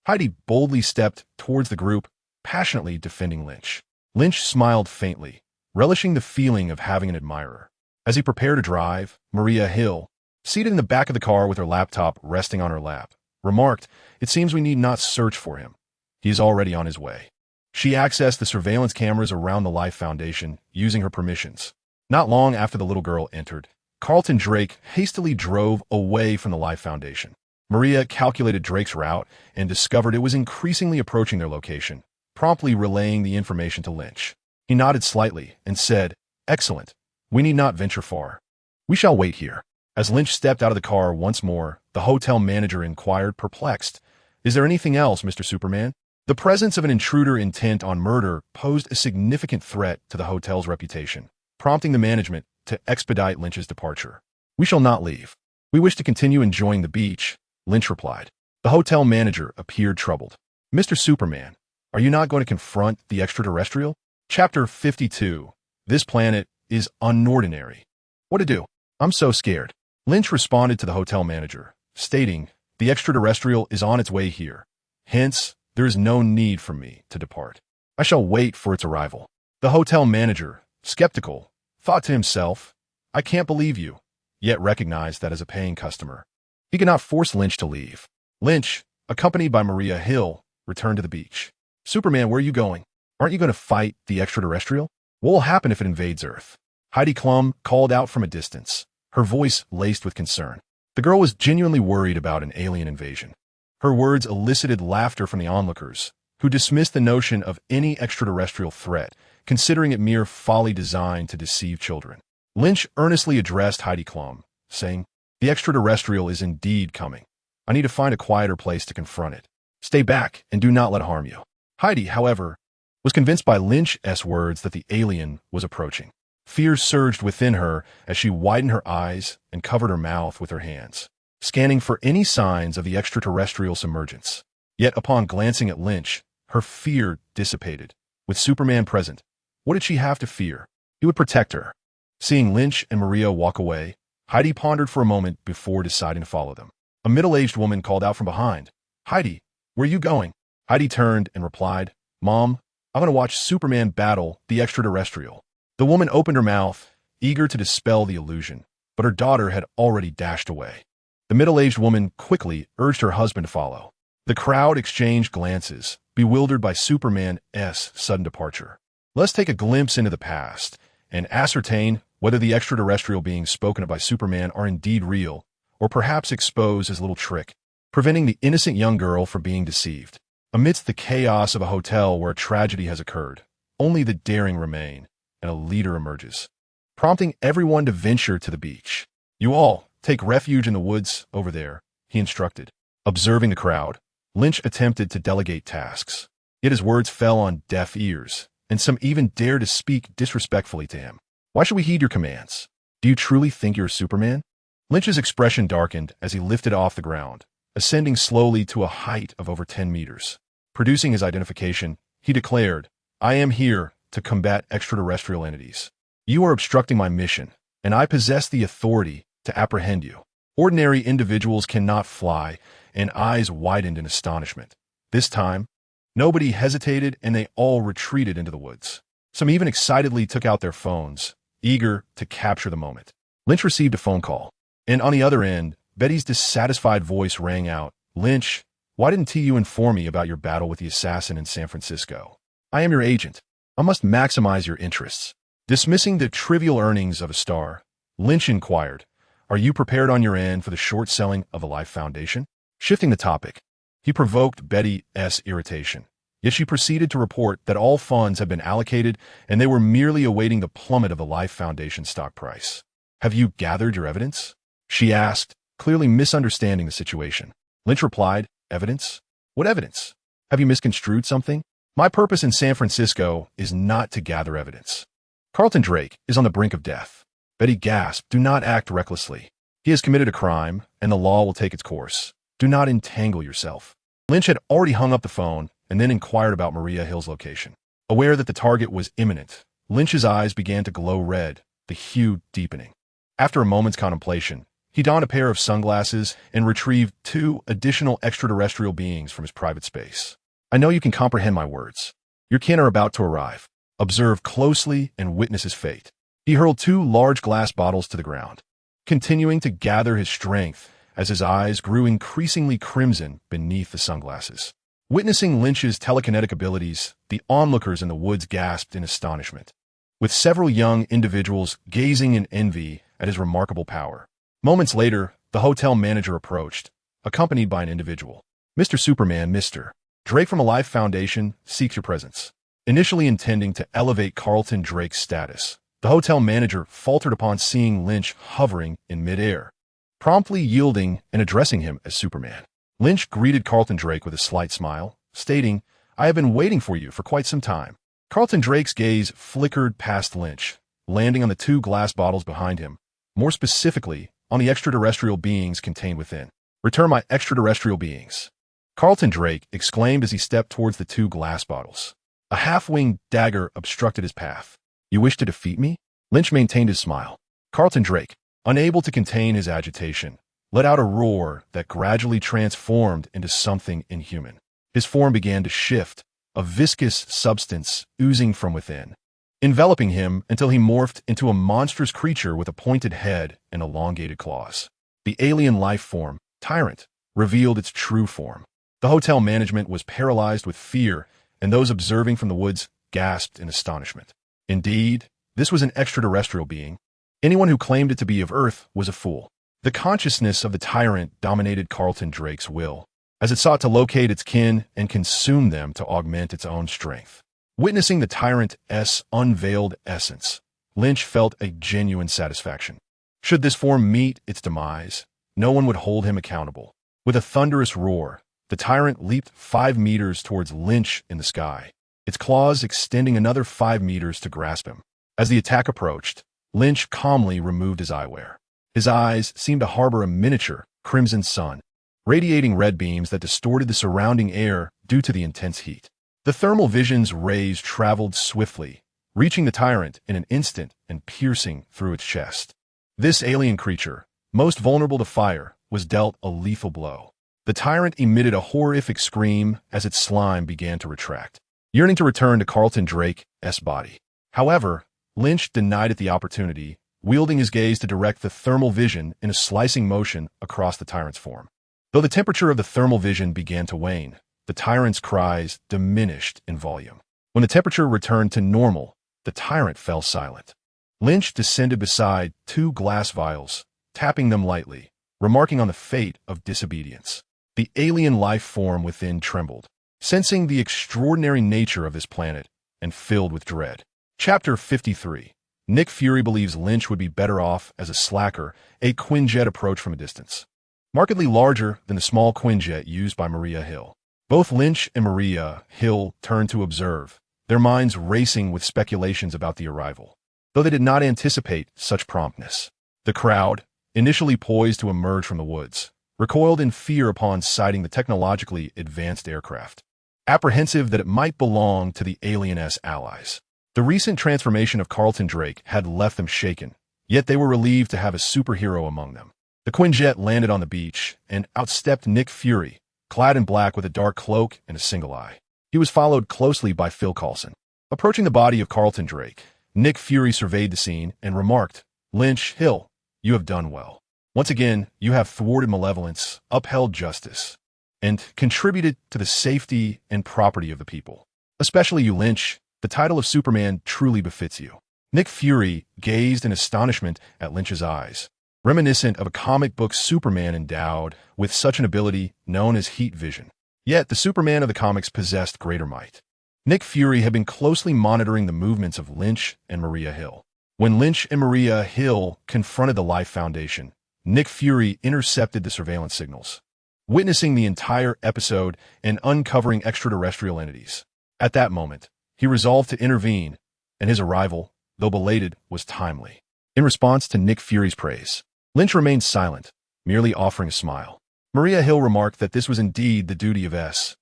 Heidi boldly stepped towards the group, passionately defending Lynch. Lynch smiled faintly, relishing the feeling of having an admirer. As he prepared to drive, Maria Hill, seated in the back of the car with her laptop resting on her lap, remarked, "It seems we need not search for him. He is already on his way." She accessed the surveillance cameras around the Life Foundation, using her permissions. Not long after the little girl entered, Carlton Drake hastily drove away from the Life Foundation. Maria calculated Drake's route and discovered it was increasingly approaching their location, promptly relaying the information to Lynch. He nodded slightly and said, "Excellent. We need not venture far. We shall wait here." As Lynch stepped out of the car once more, the hotel manager inquired, perplexed, "Is there anything else, Mr. Superman?" The presence of an intruder intent on murder posed a significant threat to the hotel's reputation, prompting the management to expedite Lynch's departure. "We shall not leave. We wish to continue enjoying the beach," Lynch replied. The hotel manager appeared troubled. "Mr. Superman, are you not going to confront the extraterrestrial?" Chapter 52. This planet is unordinary. What to do? I'm so scared. Lynch responded to the hotel manager, stating, "The extraterrestrial is on its way here. Hence, there is no need for me to depart. I shall wait for its arrival." The hotel manager, skeptical, thought to himself, "I can't believe you," yet recognized that as a paying customer, he could not force Lynch to leave. Lynch, accompanied by Maria Hill, returned to the beach. "Superman, where are you going? Aren't you going to fight the extraterrestrial? What will happen if it invades Earth?" Heidi Klum called out from a distance, her voice laced with concern. The girl was genuinely worried about an alien invasion. Her words elicited laughter from the onlookers, who dismissed the notion of any extraterrestrial threat, considering it mere folly designed to deceive children. Lynch earnestly addressed Heidi Klum, saying, "The extraterrestrial is indeed coming. I need to find a quieter place to confront it. Stay back and do not let it harm you." Heidi, however, was convinced by Lynch's words that the alien was approaching. Fear surged within her as she widened her eyes and covered her mouth with her hands, scanning for any signs of the extraterrestrial's emergence. Yet upon glancing at Lynch, her fear dissipated. With Superman present, what did she have to fear? He would protect her. Seeing Lynch and Maria walk away, Heidi pondered for a moment before deciding to follow them. A middle-aged woman called out from behind, "Heidi, where are you going?" Heidi turned and replied, "Mom, I'm going to watch Superman battle the extraterrestrial." The woman opened her mouth, eager to dispel the illusion, but her daughter had already dashed away. The middle-aged woman quickly urged her husband to follow. The crowd exchanged glances, bewildered by Superman's sudden departure. Let's take a glimpse into the past and ascertain whether the extraterrestrial beings spoken of by Superman are indeed real, or perhaps expose his little trick, preventing the innocent young girl from being deceived. Amidst the chaos of a hotel where a tragedy has occurred, only the daring remain, and a leader emerges, prompting everyone to venture to the beach. "You all take refuge in the woods over there," he instructed. Observing the crowd, Lynch attempted to delegate tasks, yet his words fell on deaf ears, and some even dared to speak disrespectfully to him. "Why should we heed your commands? Do you truly think you're Superman?" Lynch's expression darkened as he lifted off the ground, ascending slowly to a height of over 10 meters. Producing his identification, he declared, "I am here to combat extraterrestrial entities. You are obstructing my mission, and I possess the authority to apprehend you." Ordinary individuals cannot fly, and eyes widened in astonishment. This time, nobody hesitated, and they all retreated into the woods. Some even excitedly took out their phones, eager to capture the moment. Lynch received a phone call, and on the other end, Betty's dissatisfied voice rang out, "Lynch, why didn't you inform me about your battle with the assassin in San Francisco? I am your agent. I must maximize your interests." Dismissing the trivial earnings of a star, Lynch inquired, "Are you prepared on your end for the short selling of a life foundation?" Shifting the topic, he provoked Betty's irritation. Yet she proceeded to report that all funds had been allocated and they were merely awaiting the plummet of the Life Foundation stock price. "Have you gathered your evidence?" she asked, clearly misunderstanding the situation. Lynch replied, "Evidence? What evidence? Have you misconstrued something? My purpose in San Francisco is not to gather evidence. Carlton Drake is on the brink of death." Betty gasped, "Do not act recklessly. He has committed a crime, and the law will take its course. Do not entangle yourself." Lynch had already hung up the phone and then inquired about Maria Hill's location. Aware that the target was imminent, Lynch's eyes began to glow red, the hue deepening. After a moment's contemplation, he donned a pair of sunglasses and retrieved 2 additional extraterrestrial beings from his private space. "I know you can comprehend my words. Your kin are about to arrive. Observe closely and witness his fate." He hurled 2 large glass bottles to the ground, continuing to gather his strength as his eyes grew increasingly crimson beneath the sunglasses. Witnessing Lynch's telekinetic abilities, the onlookers in the woods gasped in astonishment, with several young individuals gazing in envy at his remarkable power. Moments later, the hotel manager approached, accompanied by an individual. "Mr. Superman, Mr. Drake from a Life Foundation seeks your presence." Initially intending to elevate Carlton Drake's status, the hotel manager faltered upon seeing Lynch hovering in midair, promptly yielding and addressing him as Superman. Lynch greeted Carlton Drake with a slight smile, stating, "I have been waiting for you for quite some time." Carlton Drake's gaze flickered past Lynch, landing on the 2 glass bottles behind him, more specifically on the extraterrestrial beings contained within. "Return my extraterrestrial beings," Carlton Drake exclaimed as he stepped towards the 2 glass bottles. A half-winged dagger obstructed his path. "You wish to defeat me?" Lynch maintained his smile. Carlton Drake, unable to contain his agitation, let out a roar that gradually transformed into something inhuman. His form began to shift, a viscous substance oozing from within, enveloping him until he morphed into a monstrous creature with a pointed head and elongated claws. The alien life form, Tyrant, revealed its true form. The hotel management was paralyzed with fear, and those observing from the woods gasped in astonishment. Indeed, this was an extraterrestrial being. Anyone who claimed it to be of Earth was a fool. The consciousness of the Tyrant dominated Carlton Drake's will, as it sought to locate its kin and consume them to augment its own strength. Witnessing the Tyrant's unveiled essence, Lynch felt a genuine satisfaction. Should this form meet its demise, no one would hold him accountable. With a thunderous roar, the Tyrant leaped 5 meters towards Lynch in the sky, its claws extending another 5 meters to grasp him. As the attack approached, Lynch calmly removed his eyewear. His eyes seemed to harbor a miniature, crimson sun, radiating red beams that distorted the surrounding air due to the intense heat. The thermal vision's rays traveled swiftly, reaching the Tyrant in an instant and piercing through its chest. This alien creature, most vulnerable to fire, was dealt a lethal blow. The Tyrant emitted a horrific scream as its slime began to retract, yearning to return to Carlton Drake's body. However, Lynch denied it the opportunity, wielding his gaze to direct the thermal vision in a slicing motion across the Tyrant's form. Though the temperature of the thermal vision began to wane, the Tyrant's cries diminished in volume. When the temperature returned to normal, the Tyrant fell silent. Lynch descended beside 2 glass vials, tapping them lightly, remarking on the fate of disobedience. The alien life form within trembled, sensing the extraordinary nature of this planet, and filled with dread. Chapter 53. Nick Fury believes Lynch would be better off as a slacker. A Quinjet approached from a distance, markedly larger than the small Quinjet used by Maria Hill. Both Lynch and Maria Hill turned to observe, their minds racing with speculations about the arrival, though they did not anticipate such promptness. The crowd, initially poised to emerge from the woods, recoiled in fear upon sighting the technologically advanced aircraft, apprehensive that it might belong to the alien-S allies. The recent transformation of Carlton Drake had left them shaken, yet they were relieved to have a superhero among them. The Quinjet landed on the beach, and outstepped Nick Fury, clad in black with a dark cloak and a single eye. He was followed closely by Phil Coulson. Approaching the body of Carlton Drake, Nick Fury surveyed the scene and remarked, "Lin Qi, you have done well. Once again, you have thwarted malevolence, upheld justice, and contributed to the safety and property of the people. Especially you, Lin Qi, the title of Superman truly befits you." Nick Fury gazed in astonishment at Lynch's eyes, reminiscent of a comic book Superman endowed with such an ability known as heat vision. Yet the Superman of the comics possessed greater might. Nick Fury had been closely monitoring the movements of Lynch and Maria Hill. When Lynch and Maria Hill confronted the Life Foundation, Nick Fury intercepted the surveillance signals, witnessing the entire episode and uncovering extraterrestrial entities. At that moment, he resolved to intervene, and his arrival, though belated, was timely. In response to Nick Fury's praise, Lynch remained silent, merely offering a smile. Maria Hill remarked that this was indeed the duty of S.H.I.E.L.D,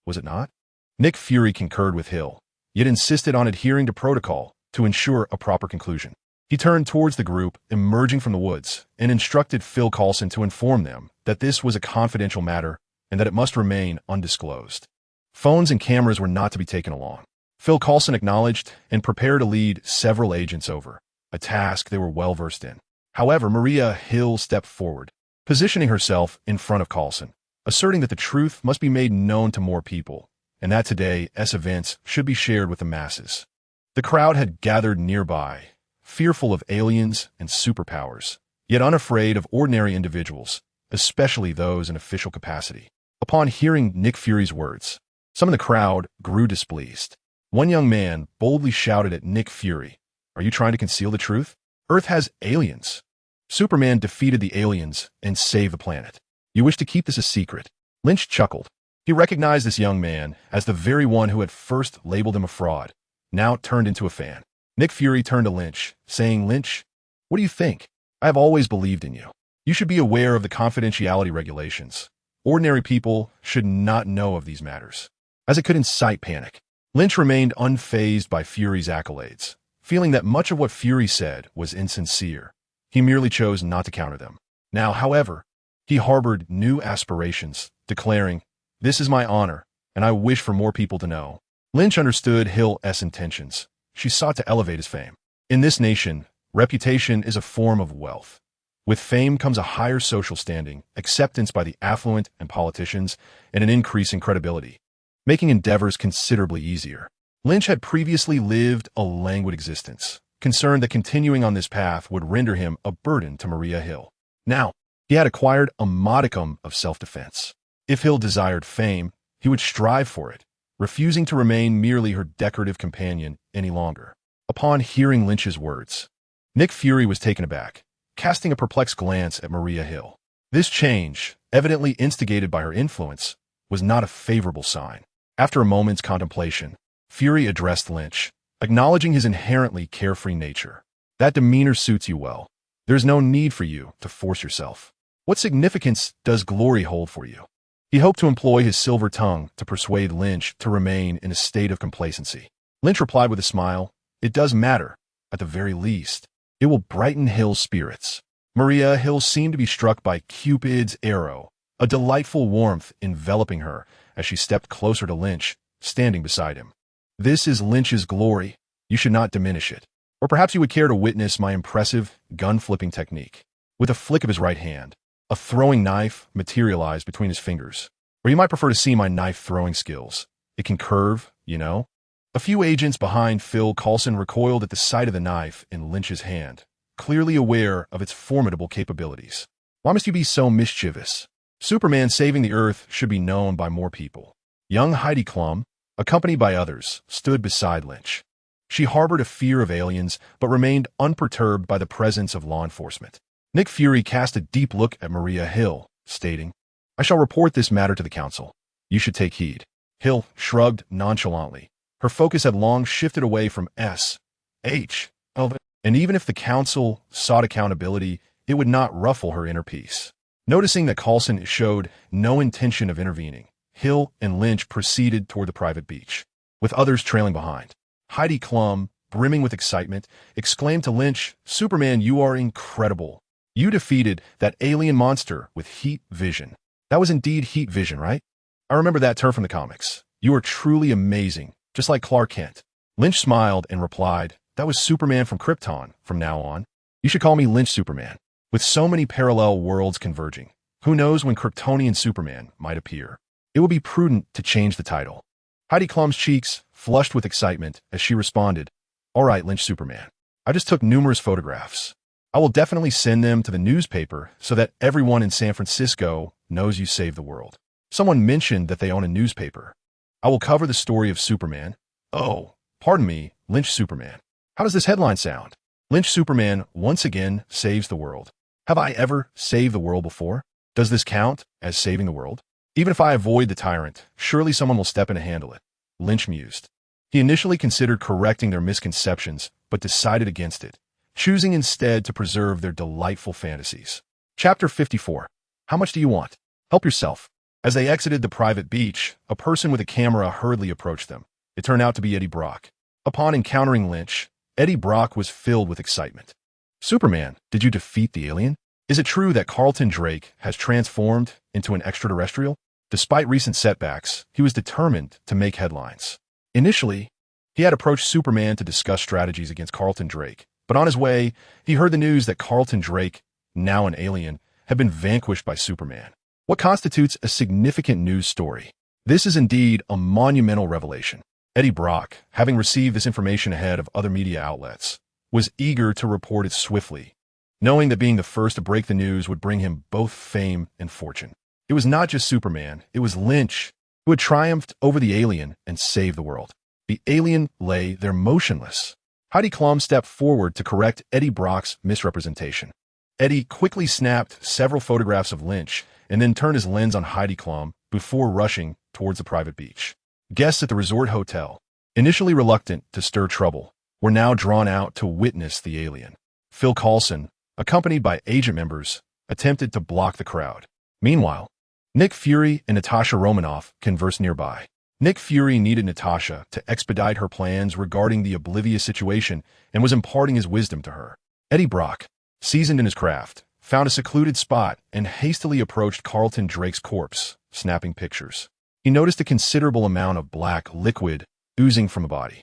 was it not? Nick Fury concurred with Hill, yet insisted on adhering to protocol to ensure a proper conclusion. He turned towards the group emerging from the woods and instructed Phil Coulson to inform them that this was a confidential matter and that it must remain undisclosed. Phones and cameras were not to be taken along. Phil Coulson acknowledged and prepared to lead several agents over, a task they were well versed in. However, Maria Hill stepped forward, positioning herself in front of Coulson, asserting that the truth must be made known to more people, and that today's events should be shared with the masses. The crowd had gathered nearby, fearful of aliens and superpowers, yet unafraid of ordinary individuals, especially those in official capacity. Upon hearing Nick Fury's words, some in the crowd grew displeased. One young man boldly shouted at Nick Fury, "Are you trying to conceal the truth? Earth has aliens. Superman defeated the aliens and saved the planet. You wish to keep this a secret?" Lynch chuckled. He recognized this young man as the very one who had first labeled him a fraud, now turned into a fan. Nick Fury turned to Lynch, saying, "Lynch, what do you think? I have always believed in you. You should be aware of the confidentiality regulations. Ordinary people should not know of these matters, as it could incite panic." Lynch remained unfazed by Fury's accolades, feeling that much of what Fury said was insincere. He merely chose not to counter them. Now, however, he harbored new aspirations, declaring, "This is my honor, and I wish for more people to know." Lynch understood Hill's intentions. She sought to elevate his fame. In this nation, reputation is a form of wealth. With fame comes a higher social standing, acceptance by the affluent and politicians, and an increase in credibility, making endeavors considerably easier. Lynch had previously lived a languid existence, concerned that continuing on this path would render him a burden to Maria Hill. Now, he had acquired a modicum of self-defense. If Hill desired fame, he would strive for it, refusing to remain merely her decorative companion any longer. Upon hearing Lynch's words, Nick Fury was taken aback, casting a perplexed glance at Maria Hill. This change, evidently instigated by her influence, was not a favorable sign. After a moment's contemplation, Fury addressed Lynch, acknowledging his inherently carefree nature. "That demeanor suits you well. There's no need for you to force yourself. What significance does glory hold for you?" He hoped to employ his silver tongue to persuade Lynch to remain in a state of complacency. Lynch replied with a smile, "It does matter, at the very least. It will brighten Hill's spirits." Maria Hill seemed to be struck by Cupid's arrow, a delightful warmth enveloping her as she stepped closer to Lynch, standing beside him. "This is Lynch's glory. You should not diminish it. Or perhaps you would care to witness my impressive gun-flipping technique." With a flick of his right hand, a throwing knife materialized between his fingers. "Or you might prefer to see my knife-throwing skills. It can curve, you know." A few agents behind Phil Coulson recoiled at the sight of the knife in Lynch's hand, clearly aware of its formidable capabilities. "Why must you be so mischievous? Superman saving the Earth should be known by more people." Young Heidi Klum, accompanied by others, stood beside Lynch. She harbored a fear of aliens, but remained unperturbed by the presence of law enforcement. Nick Fury cast a deep look at Maria Hill, stating, "I shall report this matter to the council. You should take heed." Hill shrugged nonchalantly. Her focus had long shifted away from S.H.I.E.L.D And even if the council sought accountability, it would not ruffle her inner peace. Noticing that Coulson showed no intention of intervening, Hill and Lynch proceeded toward the private beach, with others trailing behind. Heidi Klum, brimming with excitement, exclaimed to Lynch, "Superman, you are incredible. You defeated that alien monster with heat vision." That was indeed heat vision, right? I remember that term from the comics. You are truly amazing, just like Clark Kent. Lynch smiled and replied, "That was Superman from Krypton from now on. You should call me Lynch Superman." With so many parallel worlds converging, who knows when Kryptonian Superman might appear? It would be prudent to change the title. Heidi Klum's cheeks flushed with excitement as she responded, "All right, Lynch Superman. I just took numerous photographs. I will definitely send them to the newspaper so that everyone in San Francisco knows you saved the world." Someone mentioned that they own a newspaper. "I will cover the story of Superman." "Oh, pardon me, Lynch Superman. How does this headline sound? Lynch Superman once again saves the world. Have I ever saved the world before? Does this count as saving the world? Even if I avoid the tyrant, surely someone will step in to handle it." Lynch mused. He initially considered correcting their misconceptions, but decided against it, choosing instead to preserve their delightful fantasies. Chapter 54. How much do you want? Help yourself. As they exited the private beach, a person with a camera hurriedly approached them. It turned out to be Eddie Brock. Upon encountering Lynch, Eddie Brock was filled with excitement. "Superman, did you defeat the alien? Is it true that Carlton Drake has transformed into an extraterrestrial?" Despite recent setbacks, he was determined to make headlines. Initially, he had approached Superman to discuss strategies against Carlton Drake, but on his way, he heard the news that Carlton Drake, now an alien, had been vanquished by Superman. What constitutes a significant news story? This is indeed a monumental revelation. Eddie Brock, having received this information ahead of other media outlets, was eager to report it swiftly, knowing that being the first to break the news would bring him both fame and fortune. It was not just Superman, it was Lynch who had triumphed over the alien and saved the world. The alien lay there motionless. Heidi Klum stepped forward to correct Eddie Brock's misrepresentation. Eddie quickly snapped several photographs of Lynch and then turned his lens on Heidi Klum before rushing towards the private beach. Guests at the resort hotel, initially reluctant to stir trouble, were now drawn out to witness the alien. Phil Coulson, accompanied by agent members, attempted to block the crowd. Meanwhile, Nick Fury and Natasha Romanoff conversed nearby. Nick Fury needed Natasha to expedite her plans regarding the oblivious situation and was imparting his wisdom to her. Eddie Brock, seasoned in his craft, found a secluded spot and hastily approached Carlton Drake's corpse, snapping pictures. He noticed a considerable amount of black liquid oozing from the body.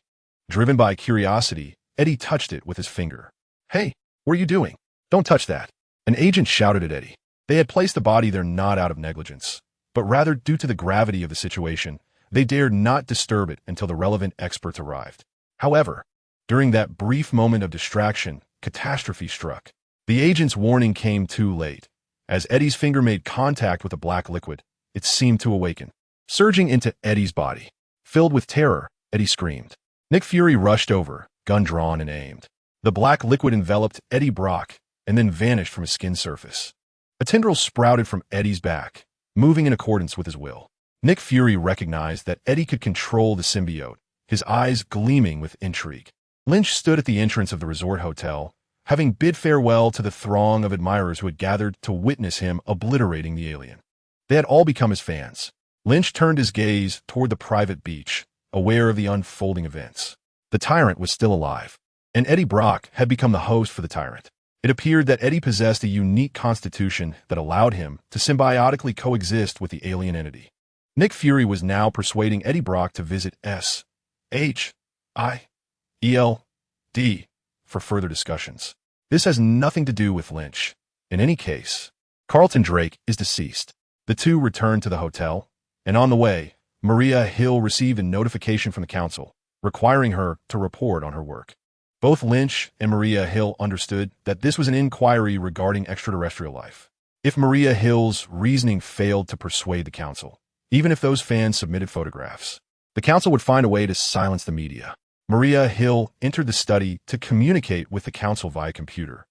Driven by curiosity, Eddie touched it with his finger. "Hey, what are you doing? Don't touch that." An agent shouted at Eddie. They had placed the body there not out of negligence, but rather due to the gravity of the situation. They dared not disturb it until the relevant experts arrived. However, during that brief moment of distraction, catastrophe struck. The agent's warning came too late. As Eddie's finger made contact with the black liquid, it seemed to awaken. Surging into Eddie's body. Filled with terror, Eddie screamed. Nick Fury rushed over, gun drawn and aimed. The black liquid enveloped Eddie Brock and then vanished from his skin surface. A tendril sprouted from Eddie's back, moving in accordance with his will. Nick Fury recognized that Eddie could control the symbiote, his eyes gleaming with intrigue. Lynch stood at the entrance of the resort hotel, having bid farewell to the throng of admirers who had gathered to witness him obliterating the alien. They had all become his fans. Lynch turned his gaze toward the private beach, aware of the unfolding events. The tyrant was still alive, and Eddie Brock had become the host for the tyrant. It appeared that Eddie possessed a unique constitution that allowed him to symbiotically coexist with the alien entity. Nick Fury was now persuading Eddie Brock to visit S.H.I.E.L.D. for further discussions. This has nothing to do with Lynch. In any case, Carlton Drake is deceased. The two returned to the hotel, and on the way, Maria Hill received a notification from the council, requiring her to report on her work. Both Lynch and Maria Hill understood that this was an inquiry regarding extraterrestrial life. If Maria Hill's reasoning failed to persuade the council, even if those fans submitted photographs, the council would find a way to silence the media. Maria Hill entered the study to communicate with the council via computer,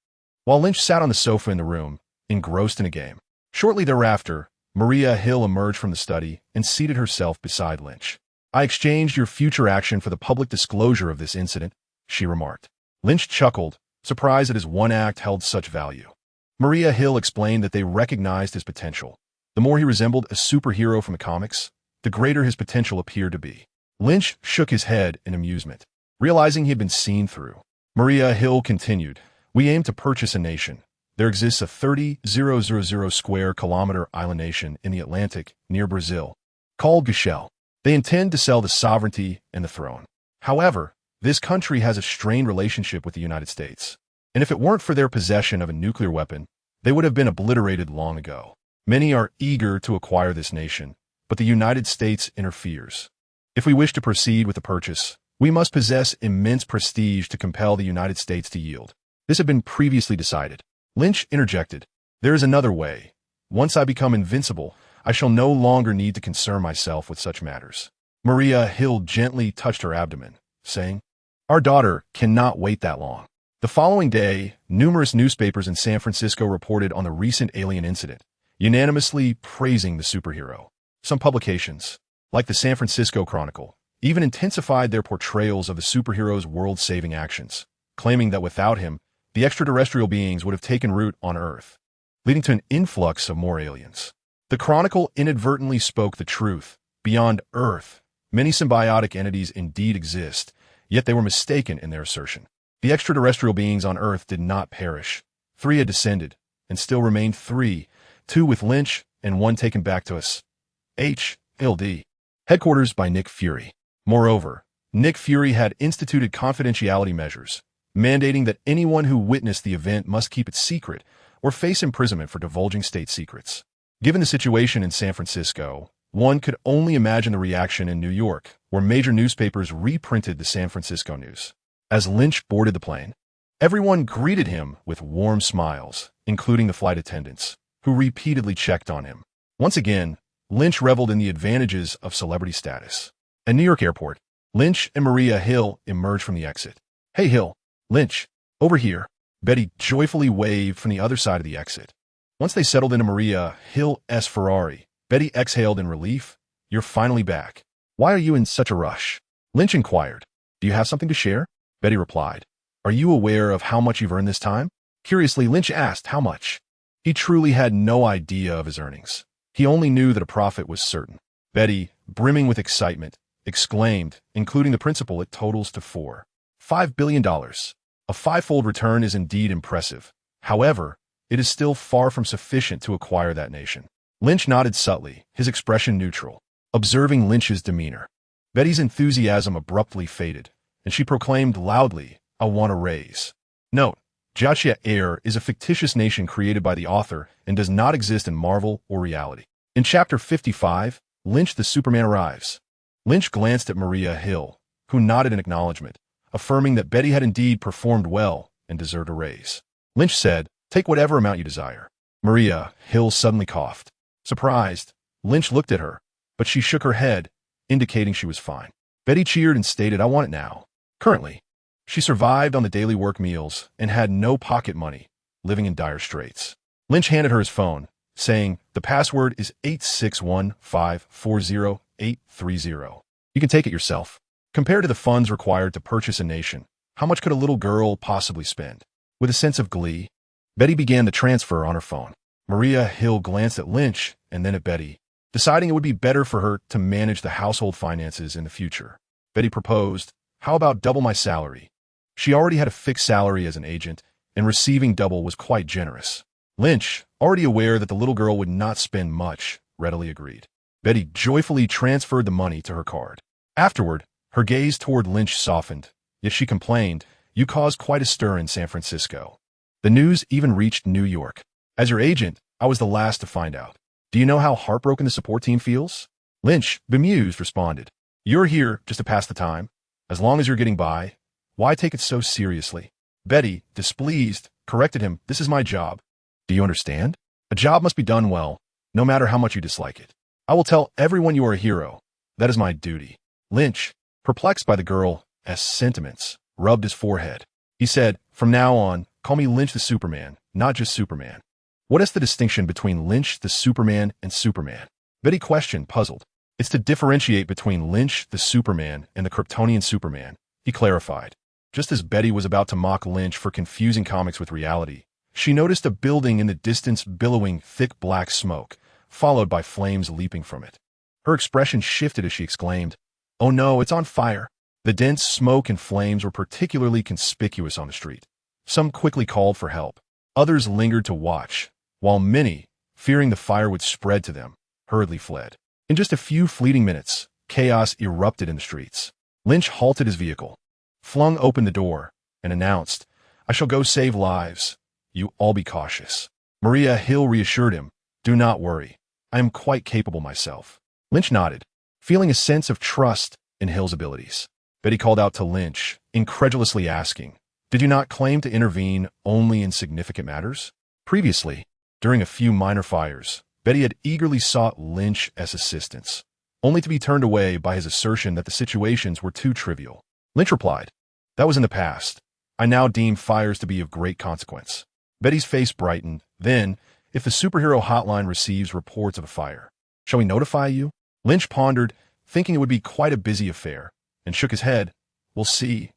while Lynch sat on the sofa in the room, engrossed in a game. Shortly thereafter, Maria Hill emerged from the study and seated herself beside Lynch. "I exchanged your future action for the public disclosure of this incident," she remarked. Lynch chuckled, surprised that his one act held such value. Maria Hill explained that they recognized his potential. The more he resembled a superhero from the comics, the greater his potential appeared to be. Lynch shook his head in amusement, realizing he had been seen through. Maria Hill continued, "We aim to purchase a nation. There exists a 30,000 square kilometer island nation in the Atlantic near Brazil, called S.H.I.E.L.D. They intend to sell the sovereignty and the throne. However, this country has a strained relationship with the United States, and if it weren't for their possession of a nuclear weapon, they would have been obliterated long ago. Many are eager to acquire this nation, but the United States interferes. If we wish to proceed with the purchase, we must possess immense prestige to compel the United States to yield. This had been previously decided." Lynch interjected, "There is another way. Once I become invincible, I shall no longer need to concern myself with such matters." Maria Hill gently touched her abdomen, saying, "Our daughter cannot wait that long." The following day, numerous newspapers in San Francisco reported on the recent alien incident, unanimously praising the superhero. Some publications, like the San Francisco Chronicle, even intensified their portrayals of the superhero's world-saving actions, claiming that without him, the extraterrestrial beings would have taken root on Earth, leading to an influx of more aliens. The Chronicle inadvertently spoke the truth. Beyond Earth, many symbiotic entities indeed exist, yet they were mistaken in their assertion. The extraterrestrial beings on Earth did not perish. 3 had descended, and still remained 3, 2 with Lynch and 1 taken back to S.H.I.E.L.D. Headquarters by Nick Fury. Moreover, Nick Fury had instituted confidentiality measures, mandating that anyone who witnessed the event must keep it secret or face imprisonment for divulging state secrets. Given the situation in San Francisco, one could only imagine the reaction in New York, where major newspapers reprinted the San Francisco news. As Lynch boarded the plane, everyone greeted him with warm smiles, including the flight attendants, who repeatedly checked on him. Once again, Lynch reveled in the advantages of celebrity status. At New York Airport, Lynch and Maria Hill emerged from the exit. "Hey Hill, Lynch, over here." Betty joyfully waved from the other side of the exit. Once they settled into Maria Hill's Ferrari, Betty exhaled in relief. "You're finally back. Why are you in such a rush?" Lynch inquired. "Do you have something to share?" Betty replied. "Are you aware of how much you've earned this time?" Curiously, Lynch asked how much. He truly had no idea of his earnings. He only knew that a profit was certain. Betty, brimming with excitement, exclaimed, including the principal, it totals to $4.5 billion. A 5-fold return is indeed impressive. However, it is still far from sufficient to acquire that nation. Lynch nodded subtly, his expression neutral, observing Lynch's demeanor. Betty's enthusiasm abruptly faded, and she proclaimed loudly, "I want a raise." Note, S.H.I.E.L.D. is a fictitious nation created by the author and does not exist in Marvel or reality. In Chapter 55, Lynch the Superman arrives. Lynch glanced at Maria Hill, who nodded in acknowledgement, affirming that Betty had indeed performed well and deserved a raise. Lynch said, "Take whatever amount you desire." Maria Hill suddenly coughed. Surprised, Lynch looked at her, but she shook her head, indicating she was fine. Betty cheered and stated, "I want it now." Currently, she survived on the daily work meals and had no pocket money, living in dire straits. Lynch handed her his phone, saying, "The password is 861540830. You can take it yourself." Compared to the funds required to purchase a nation, how much could a little girl possibly spend? With a sense of glee, Betty began the transfer on her phone. Maria Hill glanced at Lynch and then at Betty, deciding it would be better for her to manage the household finances in the future. Betty proposed, "How about double my salary?" She already had a fixed salary as an agent, and receiving double was quite generous. Lynch, already aware that the little girl would not spend much, readily agreed. Betty joyfully transferred the money to her card. Afterward, her gaze toward Lynch softened, yet she complained, "You caused quite a stir in San Francisco. The news even reached New York. As your agent, I was the last to find out. Do you know how heartbroken the support team feels?" Lynch, bemused, responded, "You're here just to pass the time. As long as you're getting by, why take it so seriously?" Betty, displeased, corrected him, "This is my job. Do you understand? A job must be done well, no matter how much you dislike it. I will tell everyone you are a hero. That is my duty." Lynch, perplexed by the girl's sentiments, rubbed his forehead. He said, "From now on, call me Lynch the Superman, not just Superman." "What is the distinction between Lynch the Superman and Superman?" Betty questioned, puzzled. "It's to differentiate between Lynch the Superman and the Kryptonian Superman," he clarified. Just as Betty was about to mock Lynch for confusing comics with reality, she noticed a building in the distance billowing thick black smoke, followed by flames leaping from it. Her expression shifted as she exclaimed, "Oh no, it's on fire!" The dense smoke and flames were particularly conspicuous on the street. Some quickly called for help. Others lingered to watch, while many, fearing the fire would spread to them, hurriedly fled. In just a few fleeting minutes, chaos erupted in the streets. Lynch halted his vehicle, flung open the door, and announced, "I shall go save lives. You all be cautious." Maria Hill reassured him, "Do not worry. I am quite capable myself." Lynch nodded, feeling a sense of trust in Hill's abilities. Betty called out to Lynch, incredulously asking, "Did you not claim to intervene only in significant matters?" Previously, during a few minor fires, Betty had eagerly sought Lynch as assistance, only to be turned away by his assertion that the situations were too trivial. Lynch replied, "That was in the past. I now deem fires to be of great consequence." Betty's face brightened. "Then, if the superhero hotline receives reports of a fire, shall we notify you?" Lynch pondered, thinking it would be quite a busy affair, and shook his head. We'll see.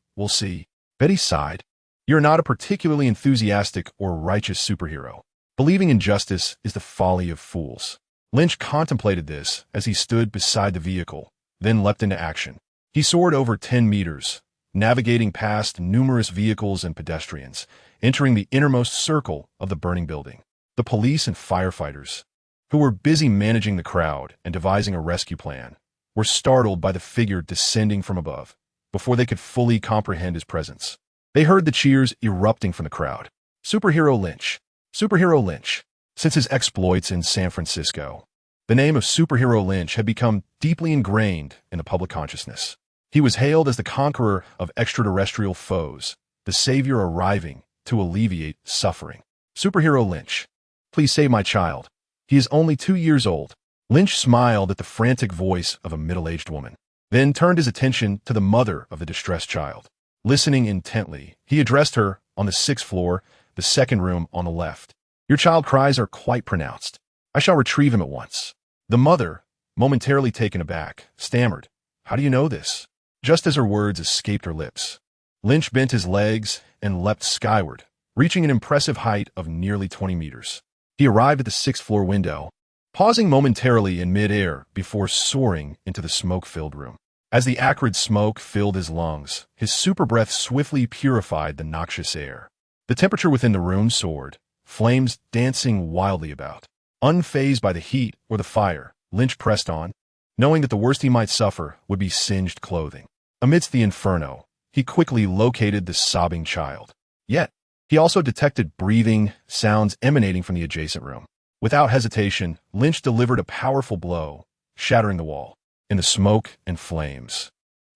Betty sighed. "You're not a particularly enthusiastic or righteous superhero. Believing in justice is the folly of fools." Lynch contemplated this as he stood beside the vehicle, then leapt into action. He soared over 10 meters, navigating past numerous vehicles and pedestrians, entering the innermost circle of the burning building. The police and firefighters, who were busy managing the crowd and devising a rescue plan, were startled by the figure descending from above before they could fully comprehend his presence. They heard the cheers erupting from the crowd. Superhero Lynch. Superhero Lynch. Since his exploits in San Francisco, the name of Superhero Lynch had become deeply ingrained in the public consciousness. He was hailed as the conqueror of extraterrestrial foes, the savior arriving to alleviate suffering. Superhero Lynch. Please save my child. He is only 2 years old. Lynch smiled at the frantic voice of a middle-aged woman, then turned his attention to the mother of the distressed child. Listening intently, he addressed her on the 6th floor, the second room on the left. "Your child cries are quite pronounced. I shall retrieve him at once." The mother, momentarily taken aback, stammered, "How do you know this?" Just as her words escaped her lips, Lynch bent his legs and leapt skyward, reaching an impressive height of nearly 20 meters. He arrived at the 6th floor window, pausing momentarily in mid-air before soaring into the smoke-filled room. As the acrid smoke filled his lungs, his super breath swiftly purified the noxious air. The temperature within the room soared, flames dancing wildly about. Unfazed by the heat or the fire, Lynch pressed on, knowing that the worst he might suffer would be singed clothing. Amidst the inferno, he quickly located the sobbing child. Yet, he also detected breathing sounds emanating from the adjacent room. Without hesitation, Lynch delivered a powerful blow, shattering the wall. In the smoke and flames,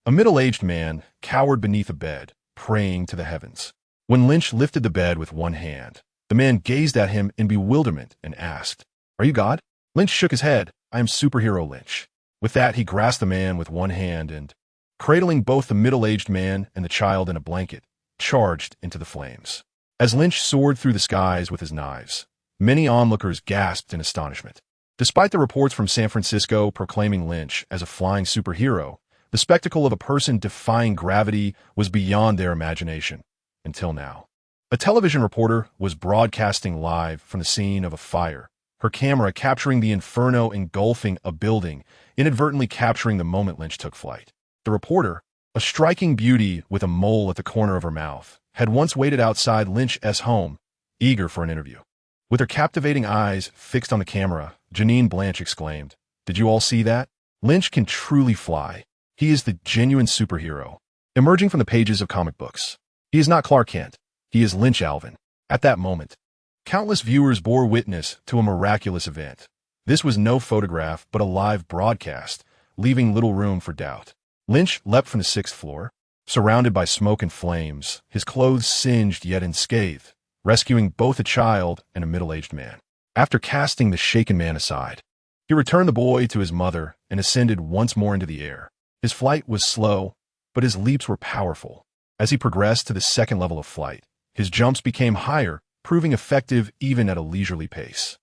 a middle-aged man cowered beneath a bed, praying to the heavens. When Lynch lifted the bed with one hand, the man gazed at him in bewilderment and asked, "Are you God?" Lynch shook his head. "I am Superhero Lynch." With that, he grasped the man with one hand and, cradling both the middle-aged man and the child in a blanket, charged into the flames. As Lynch soared through the skies with his knives, many onlookers gasped in astonishment. Despite the reports from San Francisco proclaiming Lynch as a flying superhero, the spectacle of a person defying gravity was beyond their imagination, until now. A television reporter was broadcasting live from the scene of a fire, her camera capturing the inferno engulfing a building, inadvertently capturing the moment Lynch took flight. The reporter, a striking beauty with a mole at the corner of her mouth, had once waited outside Lynch's home, eager for an interview. With her captivating eyes fixed on the camera, Janine Blanche exclaimed, "Did you all see that? Lynch can truly fly. He is the genuine superhero, emerging from the pages of comic books. He is not Clark Kent. He is Lynch Alvin." At that moment, countless viewers bore witness to a miraculous event. This was no photograph, but a live broadcast, leaving little room for doubt. Lynch leapt from the 6th floor, surrounded by smoke and flames, his clothes singed yet unscathed, rescuing both a child and a middle-aged man. After casting the shaken man aside, he returned the boy to his mother and ascended once more into the air. His flight was slow, but his leaps were powerful. As he progressed to the second level of flight, his jumps became higher, proving effective even at a leisurely pace.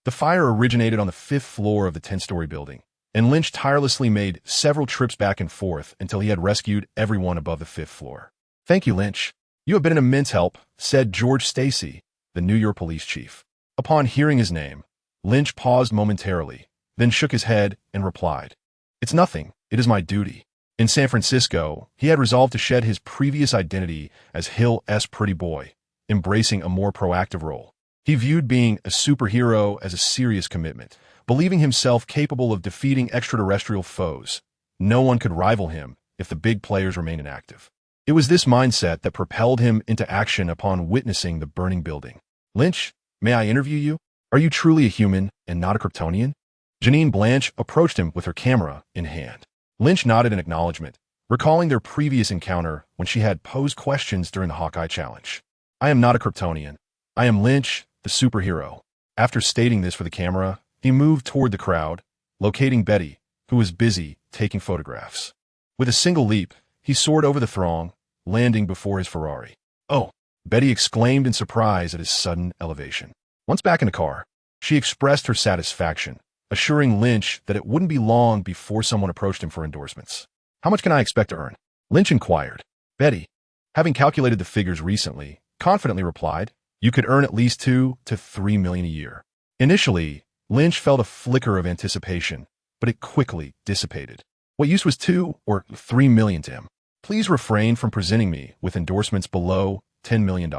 The fire originated on the 5th floor of the 10-story building, and Lynch tirelessly made several trips back and forth until he had rescued everyone above the 5th floor. "Thank you, Lynch. You have been an immense help," said George Stacy, the New York police chief. Upon hearing his name, Lynch paused momentarily, then shook his head and replied, "It's nothing. It is my duty." In San Francisco, he had resolved to shed his previous identity as Hill-S pretty boy, embracing a more proactive role. He viewed being a superhero as a serious commitment, believing himself capable of defeating extraterrestrial foes. No one could rival him if the big players remained inactive. It was this mindset that propelled him into action upon witnessing the burning building. "Lynch, may I interview you? Are you truly a human and not a Kryptonian?" Janine Blanche approached him with her camera in hand. Lynch nodded in acknowledgement, recalling their previous encounter when she had posed questions during the Hawkeye Challenge. "I am not a Kryptonian. I am Lynch, the superhero." After stating this for the camera, he moved toward the crowd, locating Betty, who was busy taking photographs. With a single leap, he soared over the throng, landing before his Ferrari. "Oh!" Betty exclaimed in surprise at his sudden elevation. Once back in the car, she expressed her satisfaction, assuring Lynch that it wouldn't be long before someone approached him for endorsements. "How much can I expect to earn?" Lynch inquired. Betty, having calculated the figures recently, confidently replied, "You could earn at least $2 to $3 million a year." Initially, Lynch felt a flicker of anticipation, but it quickly dissipated. What use was $2 or $3 million to him? "Please refrain from presenting me with endorsements below $10 million.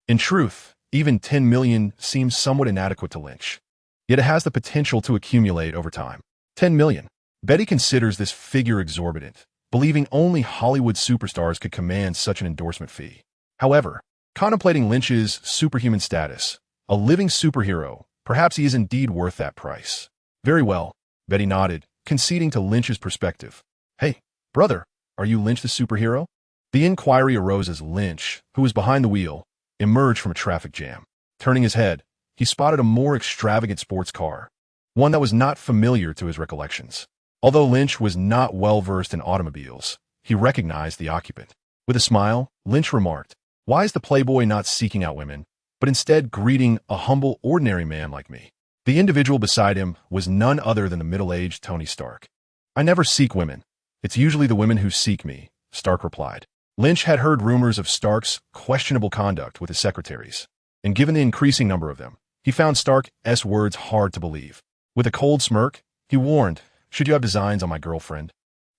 In truth, even $10 million seems somewhat inadequate to Lynch. Yet it has the potential to accumulate over time. $10 million. Betty considers this figure exorbitant, believing only Hollywood superstars could command such an endorsement fee. However, contemplating Lynch's superhuman status, a living superhero, perhaps he is indeed worth that price. "Very well," Betty nodded, conceding to Lynch's perspective. "Hey, brother, are you Lynch the superhero?" The inquiry arose as Lynch, who was behind the wheel, emerged from a traffic jam. Turning his head, he spotted a more extravagant sports car, one that was not familiar to his recollections. Although Lynch was not well-versed in automobiles, he recognized the occupant. With a smile, Lynch remarked, "Why is the playboy not seeking out women, but instead greeting a humble, ordinary man like me?" The individual beside him was none other than the middle-aged Tony Stark. "I never seek women. It's usually the women who seek me," Stark replied. Lynch had heard rumors of Stark's questionable conduct with his secretaries, and given the increasing number of them, he found Stark's words hard to believe. With a cold smirk, he warned, "Should you have designs on my girlfriend,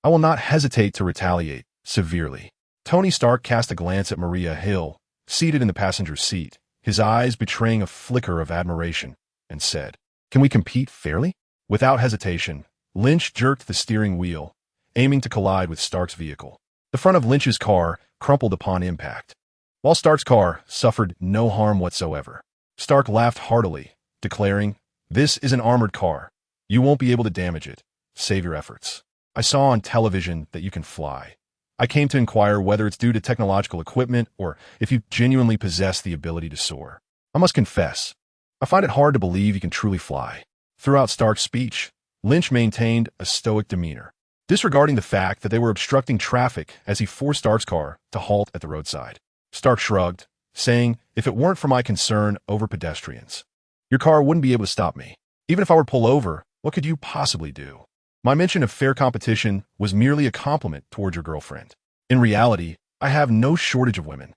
I will not hesitate to retaliate severely." Tony Stark cast a glance at Maria Hill, seated in the passenger seat, his eyes betraying a flicker of admiration, and said, "Can we compete fairly?" Without hesitation, Lynch jerked the steering wheel, aiming to collide with Stark's vehicle. The front of Lynch's car crumpled upon impact, while Stark's car suffered no harm whatsoever. Stark laughed heartily, declaring, "This is an armored car. You won't be able to damage it. Save your efforts. I saw on television that you can fly. I came to inquire whether it's due to technological equipment or if you genuinely possess the ability to soar. I must confess, I find it hard to believe you can truly fly." Throughout Stark's speech, Lynch maintained a stoic demeanor, disregarding the fact that they were obstructing traffic as he forced Stark's car to halt at the roadside. Stark shrugged, saying, "If it weren't for my concern over pedestrians, your car wouldn't be able to stop me. Even if I were to pull over, what could you possibly do? My mention of fair competition was merely a compliment towards your girlfriend. In reality, I have no shortage of women.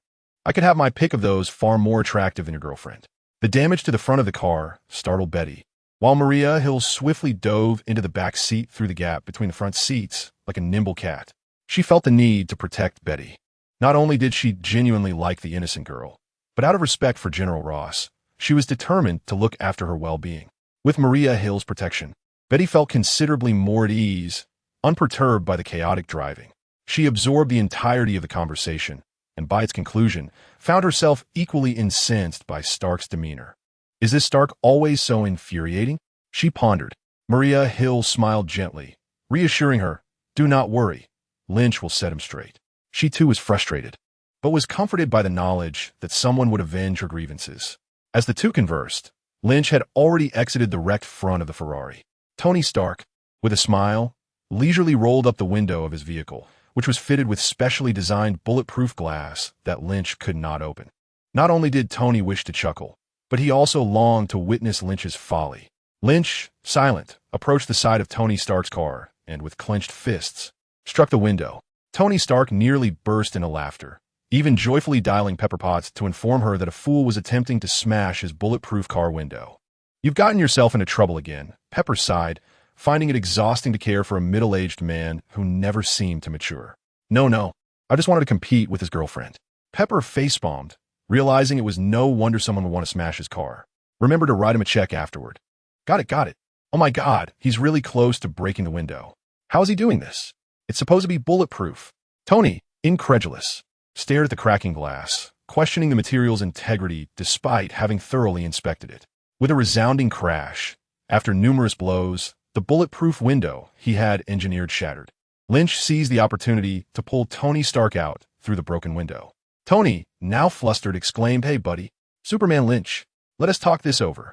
I could have my pick of those far more attractive than your girlfriend." The damage to the front of the car startled Betty, while Maria Hill swiftly dove into the back seat through the gap between the front seats like a nimble cat. She felt the need to protect Betty. Not only did she genuinely like the innocent girl, but out of respect for General Ross, she was determined to look after her well-being. With Maria Hill's protection, Betty felt considerably more at ease, unperturbed by the chaotic driving. She absorbed the entirety of the conversation, and by its conclusion, found herself equally incensed by Stark's demeanor. Is this Stark always so infuriating? She pondered. Maria Hill smiled gently, reassuring her, "Do not worry. Lynch will set him straight." She too was frustrated, but was comforted by the knowledge that someone would avenge her grievances. As the two conversed, Lynch had already exited the wrecked front of the Ferrari. Tony Stark, with a smile, leisurely rolled up the window of his vehicle, which was fitted with specially designed bulletproof glass that Lynch could not open. Not only did Tony wish to chuckle, but he also longed to witness Lynch's folly. Lynch, silent, approached the side of Tony Stark's car and, with clenched fists, struck the window. Tony Stark nearly burst into laughter, even joyfully dialing Pepper Potts to inform her that a fool was attempting to smash his bulletproof car window. "You've gotten yourself into trouble again," Pepper sighed, finding it exhausting to care for a middle-aged man who never seemed to mature. No, I just wanted to compete with his girlfriend." Pepper facepalmed, realizing it was no wonder someone would want to smash his car. "Remember to write him a check afterward." Got it. "Oh my God, he's really close to breaking the window. How is he doing this? It's supposed to be bulletproof." Tony, incredulous, stared at the cracking glass, questioning the material's integrity despite having thoroughly inspected it. With a resounding crash, after numerous blows, the bulletproof window he had engineered shattered. Lynch seized the opportunity to pull Tony Stark out through the broken window. Tony, now flustered, exclaimed, "Hey, buddy, Superman Lynch, let us talk this over.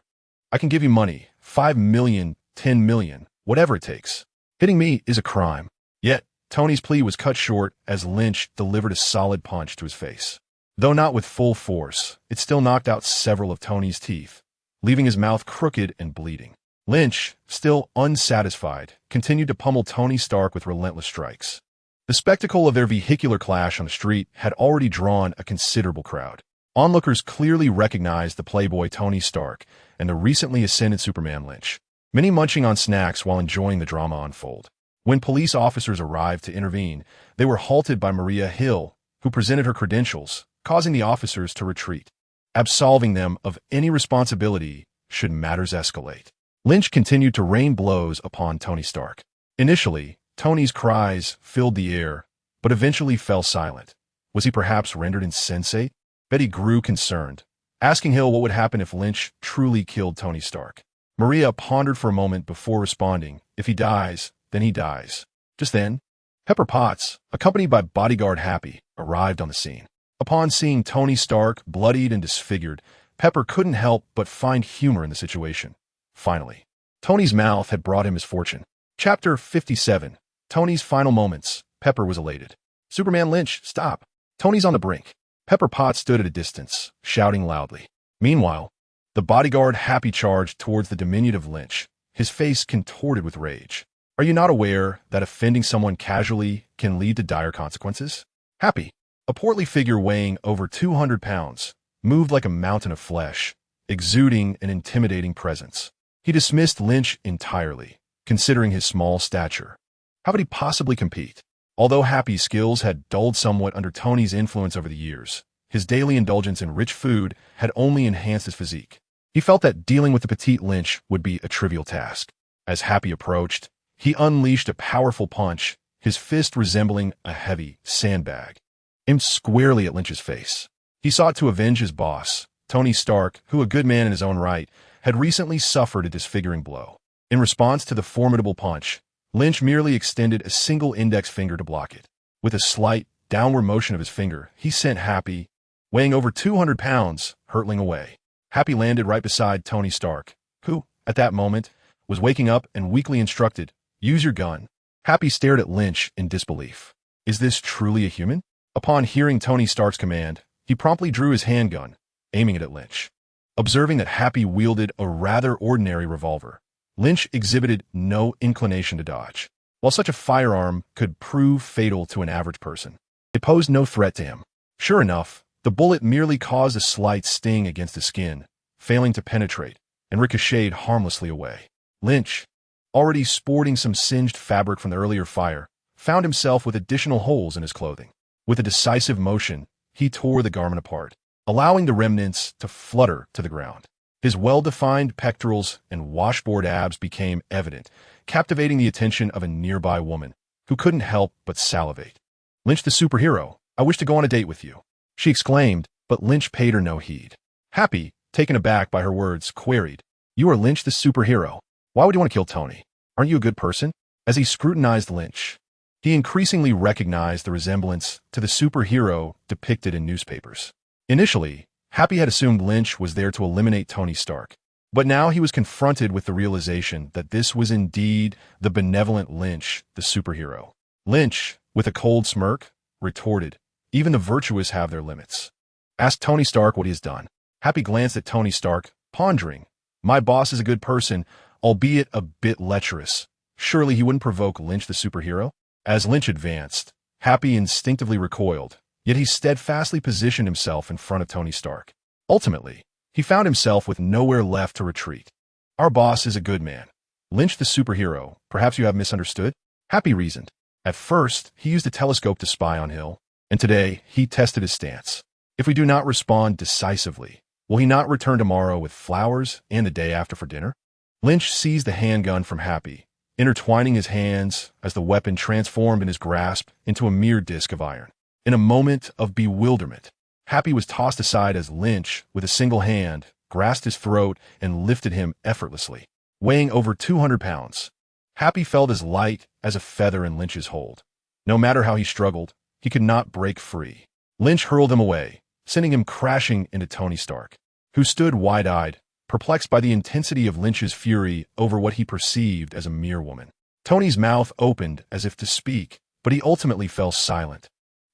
I can give you money, 5 million, 10 million, whatever it takes. Hitting me is a crime." Yet, Tony's plea was cut short as Lynch delivered a solid punch to his face. Though not with full force, it still knocked out several of Tony's teeth, leaving his mouth crooked and bleeding. Lynch, still unsatisfied, continued to pummel Tony Stark with relentless strikes. The spectacle of their vehicular clash on the street had already drawn a considerable crowd. Onlookers clearly recognized the playboy Tony Stark and the recently ascended Superman Lynch, many munching on snacks while enjoying the drama unfold. When police officers arrived to intervene, they were halted by Maria Hill, who presented her credentials, causing the officers to retreat, absolving them of any responsibility should matters escalate. Lynch continued to rain blows upon Tony Stark. Initially, Tony's cries filled the air, but eventually fell silent. Was he perhaps rendered insensate? Betty grew concerned, asking Hill what would happen if Lynch truly killed Tony Stark. Maria pondered for a moment before responding, "If he dies, then he dies." Just then, Pepper Potts, accompanied by bodyguard Happy, arrived on the scene. Upon seeing Tony Stark bloodied and disfigured, Pepper couldn't help but find humor in the situation. Finally, Tony's mouth had brought him his fortune. Chapter 57. Tony's final moments. Pepper was elated. "Superman Lynch, stop. Tony's on the brink." Pepper Potts stood at a distance, shouting loudly. Meanwhile, the bodyguard Happy charged towards the diminutive Lynch, his face contorted with rage. "Are you not aware that offending someone casually can lead to dire consequences?" Happy, a portly figure weighing over 200 pounds, moved like a mountain of flesh, exuding an intimidating presence. He dismissed Lynch entirely, considering his small stature. How could he possibly compete? Although Happy's skills had dulled somewhat under Tony's influence over the years, his daily indulgence in rich food had only enhanced his physique. He felt that dealing with the petite Lynch would be a trivial task. As Happy approached, he unleashed a powerful punch, his fist resembling a heavy sandbag, aimed squarely at Lynch's face. He sought to avenge his boss, Tony Stark, who, a good man in his own right, had recently suffered a disfiguring blow. In response to the formidable punch, Lynch merely extended a single index finger to block it. With a slight, downward motion of his finger, he sent Happy, weighing over 200 pounds, hurtling away. Happy landed right beside Tony Stark, who, at that moment, was waking up and weakly instructed, "Use your gun." Happy stared at Lynch in disbelief. Is this truly a human? Upon hearing Tony Stark's command, he promptly drew his handgun, aiming it at Lynch. Observing that Happy wielded a rather ordinary revolver, Lynch exhibited no inclination to dodge. While such a firearm could prove fatal to an average person, it posed no threat to him. Sure enough, the bullet merely caused a slight sting against the skin, failing to penetrate, and ricocheted harmlessly away. Lynch, already sporting some singed fabric from the earlier fire, found himself with additional holes in his clothing. With a decisive motion, he tore the garment apart, allowing the remnants to flutter to the ground. His well-defined pectorals and washboard abs became evident, captivating the attention of a nearby woman, who couldn't help but salivate. "Lynch the superhero, I wish to go on a date with you," she exclaimed, but Lynch paid her no heed. Happy, taken aback by her words, queried, "You are Lynch the superhero. Why would you want to kill Tony? Aren't you a good person?" As he scrutinized Lynch, he increasingly recognized the resemblance to the superhero depicted in newspapers. Initially, Happy had assumed Lynch was there to eliminate Tony Stark, but now he was confronted with the realization that this was indeed the benevolent Lynch, the superhero. Lynch, with a cold smirk, retorted, "Even the virtuous have their limits. Ask Tony Stark what he has done." Happy glanced at Tony Stark, pondering, "My boss is a good person, albeit a bit lecherous. Surely he wouldn't provoke Lynch the superhero?" As Lynch advanced, Happy instinctively recoiled, yet he steadfastly positioned himself in front of Tony Stark. Ultimately, he found himself with nowhere left to retreat. Our boss is a good man. Lynch the superhero, perhaps you have misunderstood? Happy reasoned. At first, he used a telescope to spy on Hill, and today he tested his stance. If we do not respond decisively, will he not return tomorrow with flowers and the day after for dinner? Lynch seized the handgun from Happy, intertwining his hands as the weapon transformed in his grasp into a mere disc of iron. In a moment of bewilderment, Happy was tossed aside as Lynch, with a single hand, grasped his throat and lifted him effortlessly. Weighing over 200 pounds, Happy felt as light as a feather in Lynch's hold. No matter how he struggled, he could not break free. Lynch hurled him away, sending him crashing into Tony Stark, who stood wide-eyed, perplexed by the intensity of Lynch's fury over what he perceived as a mere woman. Tony's mouth opened as if to speak, but he ultimately fell silent,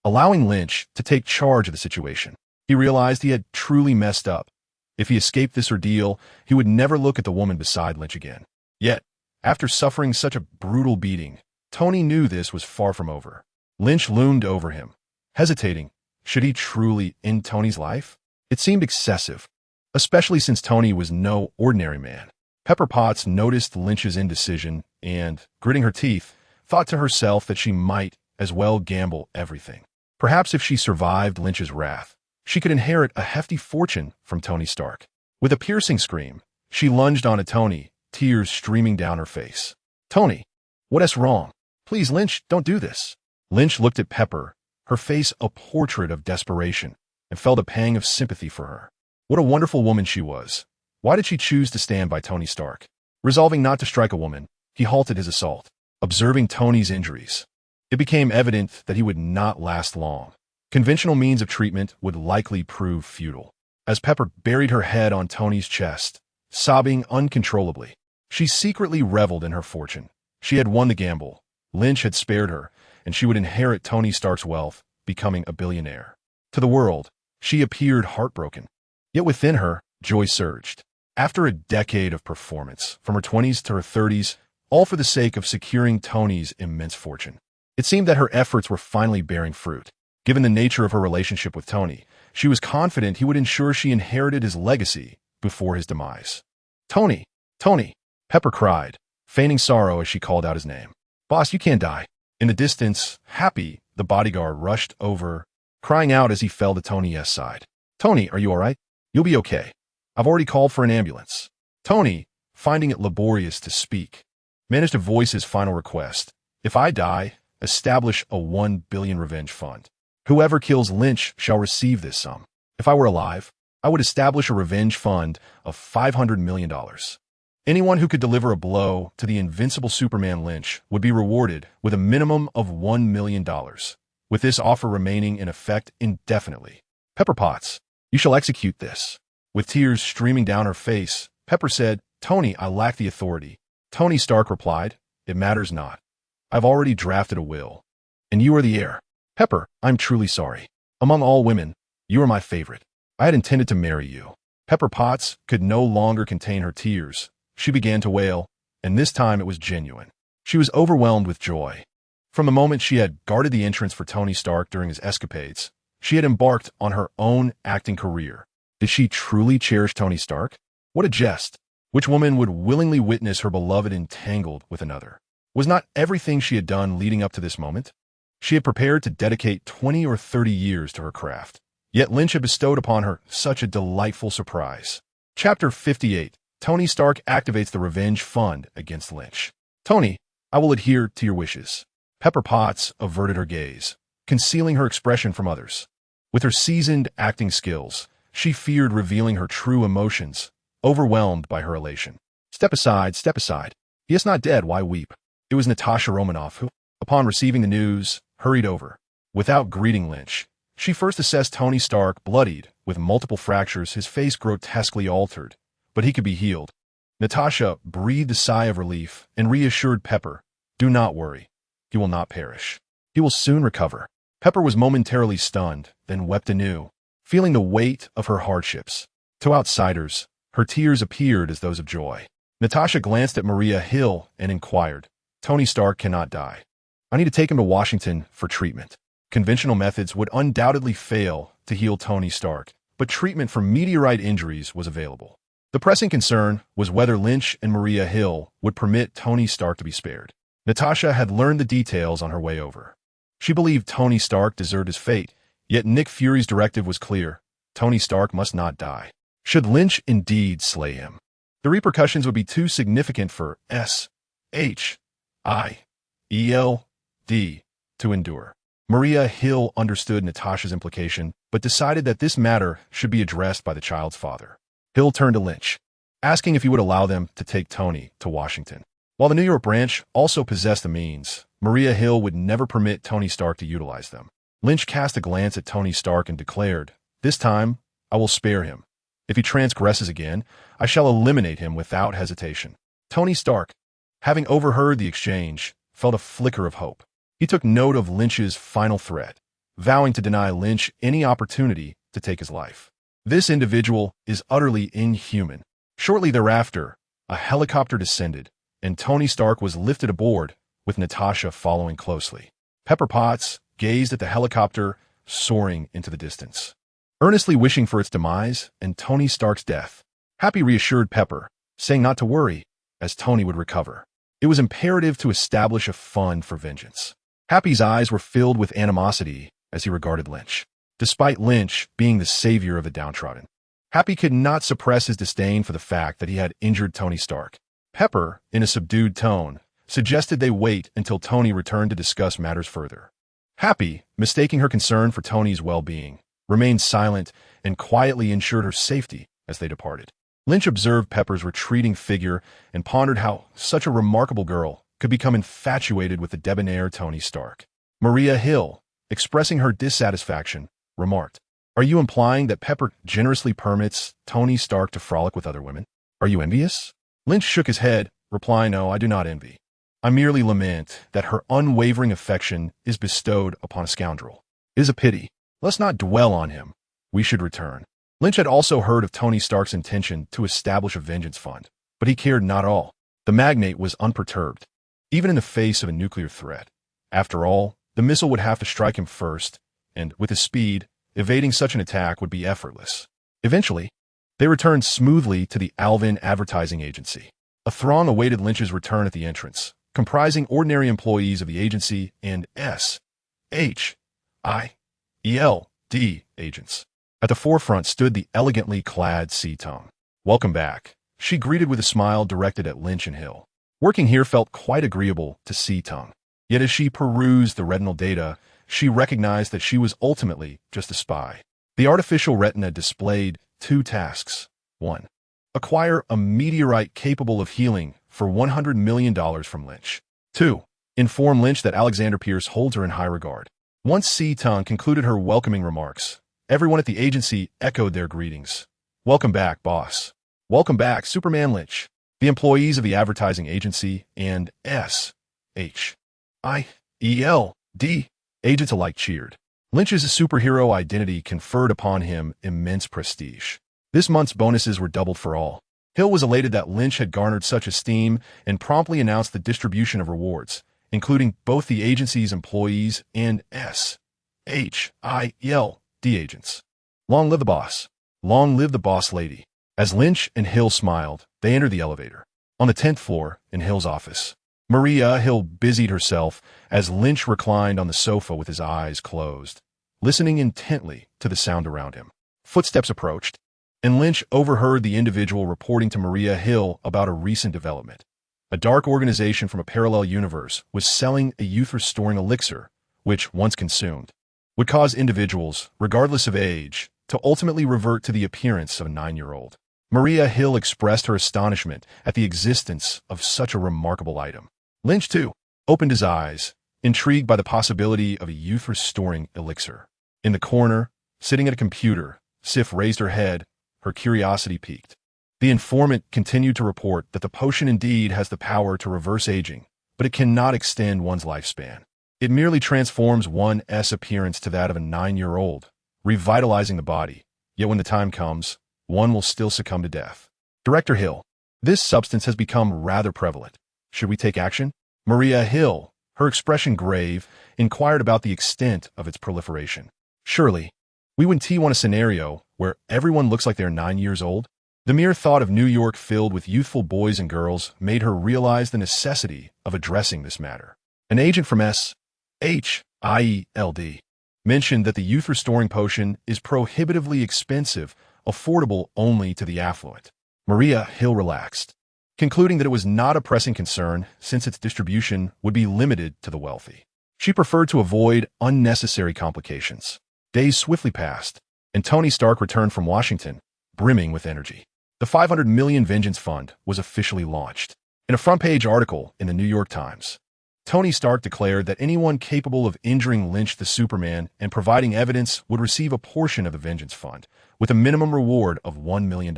allowing Lynch to take charge of the situation. He realized he had truly messed up. If he escaped this ordeal, he would never look at the woman beside Lynch again. Yet, after suffering such a brutal beating, Tony knew this was far from over. Lynch loomed over him, hesitating. Should he truly end Tony's life? It seemed excessive, especially since Tony was no ordinary man. Pepper Potts noticed Lynch's indecision and, gritting her teeth, thought to herself that she might as well gamble everything. Perhaps if she survived Lynch's wrath, she could inherit a hefty fortune from Tony Stark. With a piercing scream, she lunged onto Tony, tears streaming down her face. "Tony, what's wrong? Please, Lynch, don't do this." Lynch looked at Pepper, her face a portrait of desperation, and felt a pang of sympathy for her. What a wonderful woman she was. Why did she choose to stand by Tony Stark? Resolving not to strike a woman, he halted his assault. Observing Tony's injuries, it became evident that he would not last long. Conventional means of treatment would likely prove futile. As Pepper buried her head on Tony's chest, sobbing uncontrollably, she secretly reveled in her fortune. She had won the gamble. Lynch had spared her, and she would inherit Tony Stark's wealth, becoming a billionaire. To the world, she appeared heartbroken. Yet within her, joy surged. After a decade of performance, from her 20s to her 30s, all for the sake of securing Tony's immense fortune, it seemed that her efforts were finally bearing fruit. Given the nature of her relationship with Tony, she was confident he would ensure she inherited his legacy before his demise. "Tony! Tony!" Pepper cried, feigning sorrow as she called out his name. "Boss, you can't die." In the distance, Happy, the bodyguard, rushed over, crying out as he fell to Tony's side. "Tony, are you all right? You'll be okay. I've already called for an ambulance." Tony, finding it laborious to speak, managed to voice his final request. "If I die, establish a 1 billion revenge fund. Whoever kills Lynch shall receive this sum. If I were alive, I would establish a revenge fund of $500 million. Anyone who could deliver a blow to the invincible Superman Lynch would be rewarded with a minimum of $1 million, with this offer remaining in effect indefinitely. Pepper Potts, you shall execute this." With tears streaming down her face, Pepper said, "Tony, I lack the authority." Tony Stark replied, "It matters not. I've already drafted a will, and you are the heir. Pepper, I'm truly sorry. Among all women, you are my favorite. I had intended to marry you." Pepper Potts could no longer contain her tears. She began to wail, and this time it was genuine. She was overwhelmed with joy. From the moment she had guarded the entrance for Tony Stark during his escapades, she had embarked on her own acting career. Did she truly cherish Tony Stark? What a jest! Which woman would willingly witness her beloved entangled with another? Was not everything she had done leading up to this moment? She had prepared to dedicate 20 or 30 years to her craft. Yet Lynch had bestowed upon her such a delightful surprise. Chapter 58. Tony Stark activates the revenge fund against Lynch. "Tony, I will adhere to your wishes." Pepper Potts averted her gaze, concealing her expression from others. With her seasoned acting skills, she feared revealing her true emotions, overwhelmed by her elation. Step aside, step aside. He is not dead, why weep?" It was Natasha Romanoff who, upon receiving the news, hurried over. Without greeting Lynch, she first assessed Tony Stark, bloodied, with multiple fractures, his face grotesquely altered, but he could be healed. Natasha breathed a sigh of relief and reassured Pepper, "Do not worry. He will not perish. He will soon recover." Pepper was momentarily stunned, then wept anew, feeling the weight of her hardships. To outsiders, her tears appeared as those of joy. Natasha glanced at Maria Hill and inquired, "Tony Stark cannot die. I need to take him to Washington for treatment." Conventional methods would undoubtedly fail to heal Tony Stark, but treatment for meteorite injuries was available. The pressing concern was whether Lynch and Maria Hill would permit Tony Stark to be spared. Natasha had learned the details on her way over. She believed Tony Stark deserved his fate, yet Nick Fury's directive was clear. Tony Stark must not die. Should Lynch indeed slay him, the repercussions would be too significant for S.H.I.E.L.D. to endure. Maria Hill understood Natasha's implication, but decided that this matter should be addressed by the child's father. Hill turned to Lynch, asking if he would allow them to take Tony to Washington. While the New York branch also possessed the means, Maria Hill would never permit Tony Stark to utilize them. Lynch cast a glance at Tony Stark and declared, "This time, I will spare him. If he transgresses again, I shall eliminate him without hesitation." Tony Stark, having overheard the exchange, felt a flicker of hope. He took note of Lynch's final threat, vowing to deny Lynch any opportunity to take his life. This individual is utterly inhuman. Shortly thereafter, a helicopter descended, and Tony Stark was lifted aboard, with Natasha following closely. Pepper Potts gazed at the helicopter soaring into the distance, earnestly wishing for its demise and Tony Stark's death. Happy reassured Pepper, saying not to worry, as Tony would recover. It was imperative to establish a fund for vengeance. Happy's eyes were filled with animosity as he regarded Lynch. Despite Lynch being the savior of the downtrodden, Happy could not suppress his disdain for the fact that he had injured Tony Stark. Pepper, in a subdued tone, suggested they wait until Tony returned to discuss matters further. Happy, mistaking her concern for Tony's well-being, remained silent and quietly ensured her safety as they departed. Lynch observed Pepper's retreating figure and pondered how such a remarkable girl could become infatuated with the debonair Tony Stark. Maria Hill, expressing her dissatisfaction, remarked, "Are you implying that Pepper generously permits Tony Stark to frolic with other women? Are you envious?" Lynch shook his head, replying, "No, I do not envy. I merely lament that her unwavering affection is bestowed upon a scoundrel. It is a pity. Let's not dwell on him. We should return." Lynch had also heard of Tony Stark's intention to establish a vengeance fund, but he cared not at all. The magnate was unperturbed, even in the face of a nuclear threat. After all, the missile would have to strike him first, and with his speed, evading such an attack would be effortless. Eventually, they returned smoothly to the Alvin Advertising Agency. A throng awaited Lynch's return at the entrance, comprising ordinary employees of the agency and S.H.I.E.L.D. agents. At the forefront stood the elegantly clad S.H.I.E.L.D. "Welcome back," she greeted with a smile directed at Lynch and Hill. Working here felt quite agreeable to S.H.I.E.L.D. Yet as she perused the retinal data, she recognized that she was ultimately just a spy. The artificial retina displayed two tasks. 1. Acquire a meteorite capable of healing for $100 million from Lynch. 2. Inform Lynch that Alexander Pierce holds her in high regard. Once S.H.I.E.L.D. concluded her welcoming remarks, everyone at the agency echoed their greetings. "Welcome back, boss. Welcome back, Superman Lynch." The employees of the advertising agency and S.H.I.E.L.D. agents alike cheered. Lynch's superhero identity conferred upon him immense prestige. This month's bonuses were doubled for all. Hill was elated that Lynch had garnered such esteem and promptly announced the distribution of rewards, including both the agency's employees and S.H.I.E.L.D. agents. Long live the boss. Long live the boss lady. As Lynch and Hill smiled, they entered the elevator. On the 10th floor, in Hill's office, Maria Hill busied herself as Lynch reclined on the sofa with his eyes closed, listening intently to the sound around him. Footsteps approached, and Lynch overheard the individual reporting to Maria Hill about a recent development. A dark organization from a parallel universe was selling a youth-restoring elixir, which, once consumed, would cause individuals, regardless of age, to ultimately revert to the appearance of a 9-year-old. Maria Hill expressed her astonishment at the existence of such a remarkable item. Lynch, too, opened his eyes, intrigued by the possibility of a youth-restoring elixir. In the corner, sitting at a computer, Sif raised her head, her curiosity piqued. The informant continued to report that the potion indeed has the power to reverse aging, but it cannot extend one's lifespan. It merely transforms one's appearance to that of a 9-year-old, revitalizing the body, yet when the time comes, one will still succumb to death. Director Hill, this substance has become rather prevalent. Should we take action? Maria Hill, her expression grave, inquired about the extent of its proliferation. "Surely, we wouldn't want a scenario where everyone looks like they're 9 years old?" The mere thought of New York filled with youthful boys and girls made her realize the necessity of addressing this matter. An agent from S.H.I.E.L.D. mentioned that the youth-restoring potion is prohibitively expensive, affordable only to the affluent. Maria Hill relaxed, concluding that it was not a pressing concern since its distribution would be limited to the wealthy. She preferred to avoid unnecessary complications. Days swiftly passed, and Tony Stark returned from Washington, brimming with energy. The $500 million Vengeance Fund was officially launched. In a front-page article in the New York Times, Tony Stark declared that anyone capable of injuring Lynch the Superman and providing evidence would receive a portion of the Vengeance Fund, with a minimum reward of $1 million.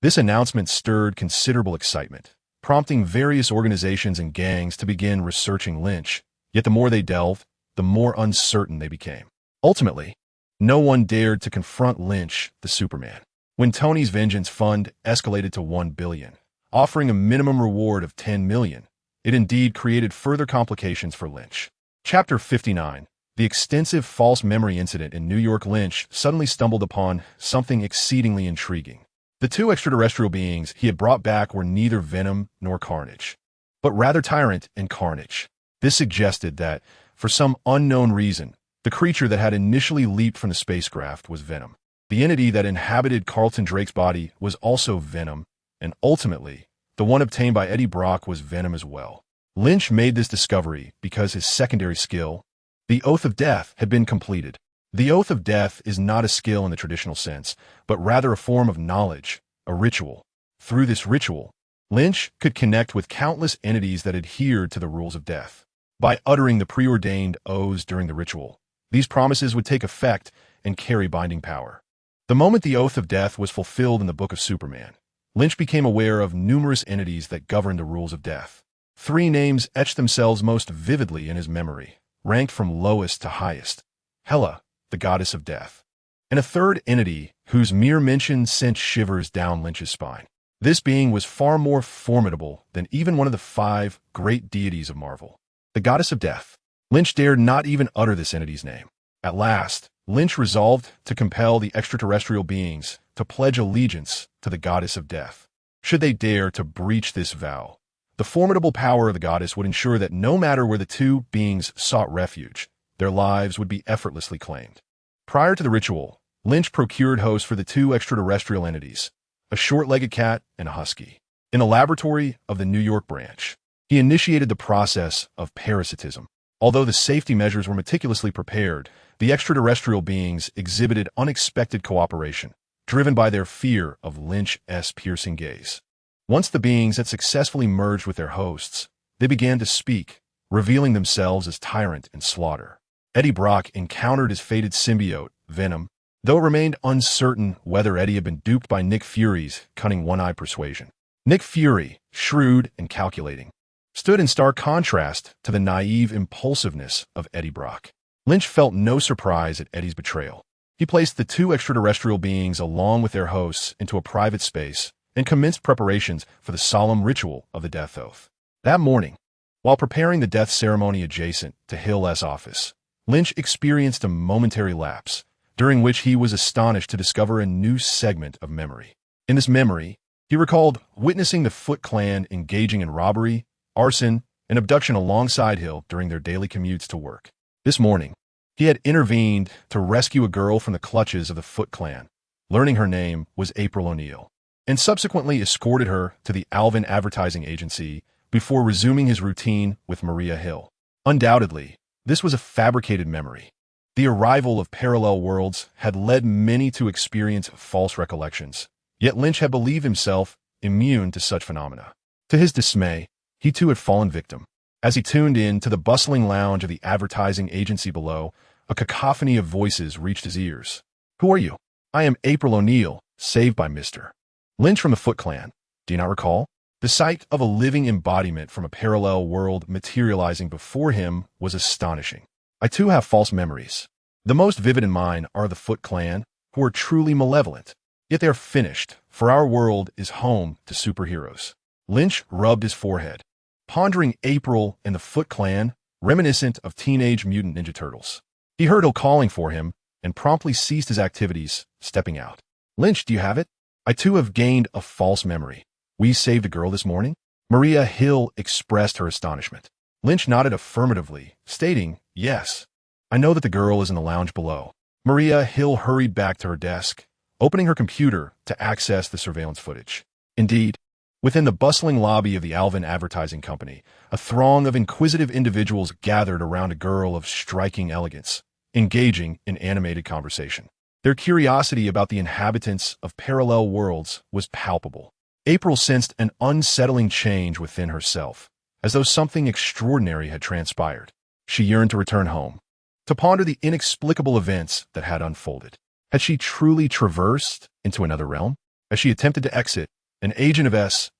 This announcement stirred considerable excitement, prompting various organizations and gangs to begin researching Lynch, yet the more they delved, the more uncertain they became. Ultimately, no one dared to confront Lynch the Superman. When Tony's Vengeance Fund escalated to $1 billion, offering a minimum reward of $10 million, it indeed created further complications for Lynch. Chapter 59. The extensive false memory incident in New York. Lynch suddenly stumbled upon something exceedingly intriguing. The two extraterrestrial beings he had brought back were neither Venom nor Carnage, but rather Tyrant and Carnage. This suggested that, for some unknown reason, the creature that had initially leaped from the spacecraft was Venom. The entity that inhabited Carlton Drake's body was also Venom, and ultimately, the one obtained by Eddie Brock was Venom as well. Lynch made this discovery because his secondary skill, the Oath of Death, had been completed. The Oath of Death is not a skill in the traditional sense, but rather a form of knowledge, a ritual. Through this ritual, Lynch could connect with countless entities that adhered to the rules of death. By uttering the preordained oaths during the ritual, these promises would take effect and carry binding power. The moment the Oath of Death was fulfilled in the Book of Superman, Lynch became aware of numerous entities that governed the rules of death. 3 names etched themselves most vividly in his memory, ranked from lowest to highest: Hela, the goddess of death, and a third entity whose mere mention sent shivers down Lynch's spine. This being was far more formidable than even one of the 5 great deities of Marvel. The goddess of death. Lynch dared not even utter this entity's name. At last, Lynch resolved to compel the extraterrestrial beings to pledge allegiance to the goddess of death. Should they dare to breach this vow, the formidable power of the goddess would ensure that no matter where the two beings sought refuge, their lives would be effortlessly claimed. Prior to the ritual, Lynch procured hosts for the 2 extraterrestrial entities, a short-legged cat and a husky. In the laboratory of the New York branch, he initiated the process of parasitism. Although the safety measures were meticulously prepared, the extraterrestrial beings exhibited unexpected cooperation, driven by their fear of Lynch's piercing gaze. Once the beings had successfully merged with their hosts, they began to speak, revealing themselves as Tyrant and Slaughter. Eddie Brock encountered his fated symbiote, Venom, though it remained uncertain whether Eddie had been duped by Nick Fury's cunning one-eyed persuasion. Nick Fury, shrewd and calculating, stood in stark contrast to the naive impulsiveness of Eddie Brock. Lynch felt no surprise at Eddie's betrayal. He placed the 2 extraterrestrial beings along with their hosts into a private space and commenced preparations for the solemn ritual of the death oath. That morning, while preparing the death ceremony adjacent to Hill's office, Lynch experienced a momentary lapse, during which he was astonished to discover a new segment of memory. In this memory, he recalled witnessing the Foot Clan engaging in robbery, arson, and abduction alongside Hill during their daily commutes to work. This morning, he had intervened to rescue a girl from the clutches of the Foot Clan, learning her name was April O'Neil, and subsequently escorted her to the Alvin Advertising Agency before resuming his routine with Maria Hill. Undoubtedly, this was a fabricated memory. The arrival of parallel worlds had led many to experience false recollections, yet Lynch had believed himself immune to such phenomena. To his dismay, he too had fallen victim. As he tuned in to the bustling lounge of the advertising agency below, a cacophony of voices reached his ears. "Who are you?" "I am April O'Neil, saved by Mr. Lynch from the Foot Clan. Do you not recall?" The sight of a living embodiment from a parallel world materializing before him was astonishing. "I too have false memories. The most vivid in mine are the Foot Clan, who are truly malevolent. Yet they are finished, for our world is home to superheroes." Lynch rubbed his forehead. Pondering April and the Foot Clan, reminiscent of Teenage Mutant Ninja Turtles. He heard Hill calling for him and promptly ceased his activities, stepping out. Lynch, do you have it? I too have gained a false memory. We saved a girl this morning? Maria Hill expressed her astonishment. Lynch nodded affirmatively, stating, yes. I know that the girl is in the lounge below. Maria Hill hurried back to her desk, opening her computer to access the surveillance footage. Indeed, within the bustling lobby of the Alvin Advertising Company, a throng of inquisitive individuals gathered around a girl of striking elegance, engaging in animated conversation. Their curiosity about the inhabitants of parallel worlds was palpable. April sensed an unsettling change within herself, as though something extraordinary had transpired. She yearned to return home, to ponder the inexplicable events that had unfolded. Had she truly traversed into another realm? As she attempted to exit, an agent of S.H.I.E.L.D.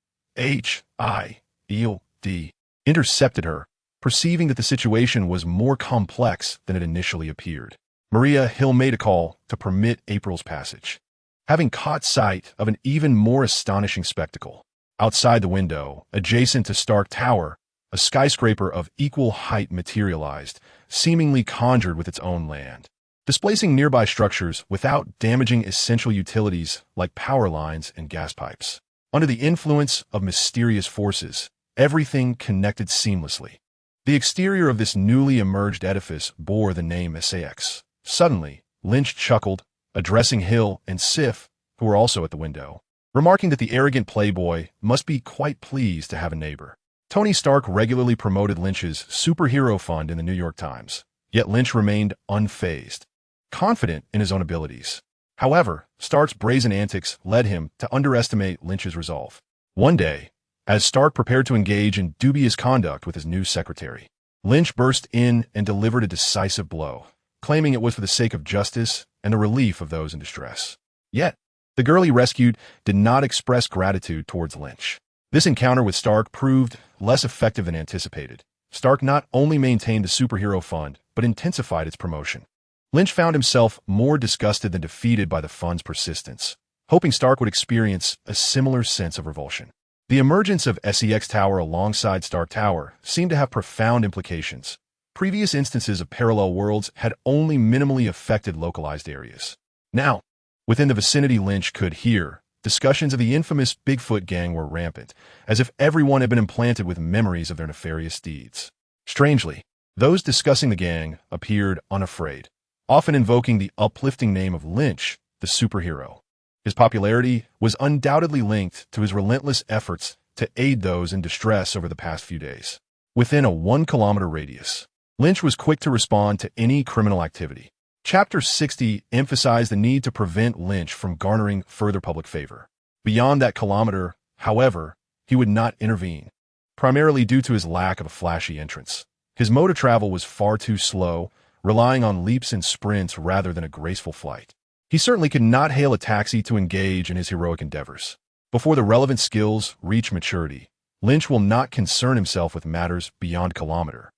intercepted her, perceiving that the situation was more complex than it initially appeared. Maria Hill made a call to permit April's passage, having caught sight of an even more astonishing spectacle. Outside the window, adjacent to Stark Tower, a skyscraper of equal height materialized, seemingly conjured with its own land, displacing nearby structures without damaging essential utilities like power lines and gas pipes. Under the influence of mysterious forces, everything connected seamlessly. The exterior of this newly emerged edifice bore the name S.H.I.E.L.D. Suddenly, Lynch chuckled, addressing Hill and Sif, who were also at the window, remarking that the arrogant playboy must be quite pleased to have a neighbor. Tony Stark regularly promoted Lynch's superhero fund in the New York Times, yet Lynch remained unfazed, confident in his own abilities. However, Stark's brazen antics led him to underestimate Lynch's resolve. One day, as Stark prepared to engage in dubious conduct with his new secretary, Lynch burst in and delivered a decisive blow, claiming it was for the sake of justice and the relief of those in distress. Yet, the girl he rescued did not express gratitude towards Lynch. This encounter with Stark proved less effective than anticipated. Stark not only maintained the superhero fund, but intensified its promotion. Lynch found himself more disgusted than defeated by the fund's persistence, hoping Stark would experience a similar sense of revulsion. The emergence of S.H.I.E.L.D. Tower alongside Stark Tower seemed to have profound implications. Previous instances of parallel worlds had only minimally affected localized areas. Now, within the vicinity Lynch could hear, discussions of the infamous Bigfoot gang were rampant, as if everyone had been implanted with memories of their nefarious deeds. Strangely, those discussing the gang appeared unafraid, often invoking the uplifting name of Lynch, the superhero. His popularity was undoubtedly linked to his relentless efforts to aid those in distress over the past few days. Within a 1-kilometer radius, Lynch was quick to respond to any criminal activity. Chapter 60 emphasized the need to prevent Lynch from garnering further public favor. Beyond that kilometer, however, he would not intervene, primarily due to his lack of a flashy entrance. His mode of travel was far too slow, relying on leaps and sprints rather than a graceful flight. He certainly could not hail a taxi to engage in his heroic endeavors. Before the relevant skills reach maturity, Lynch will not concern himself with matters beyond kilometer.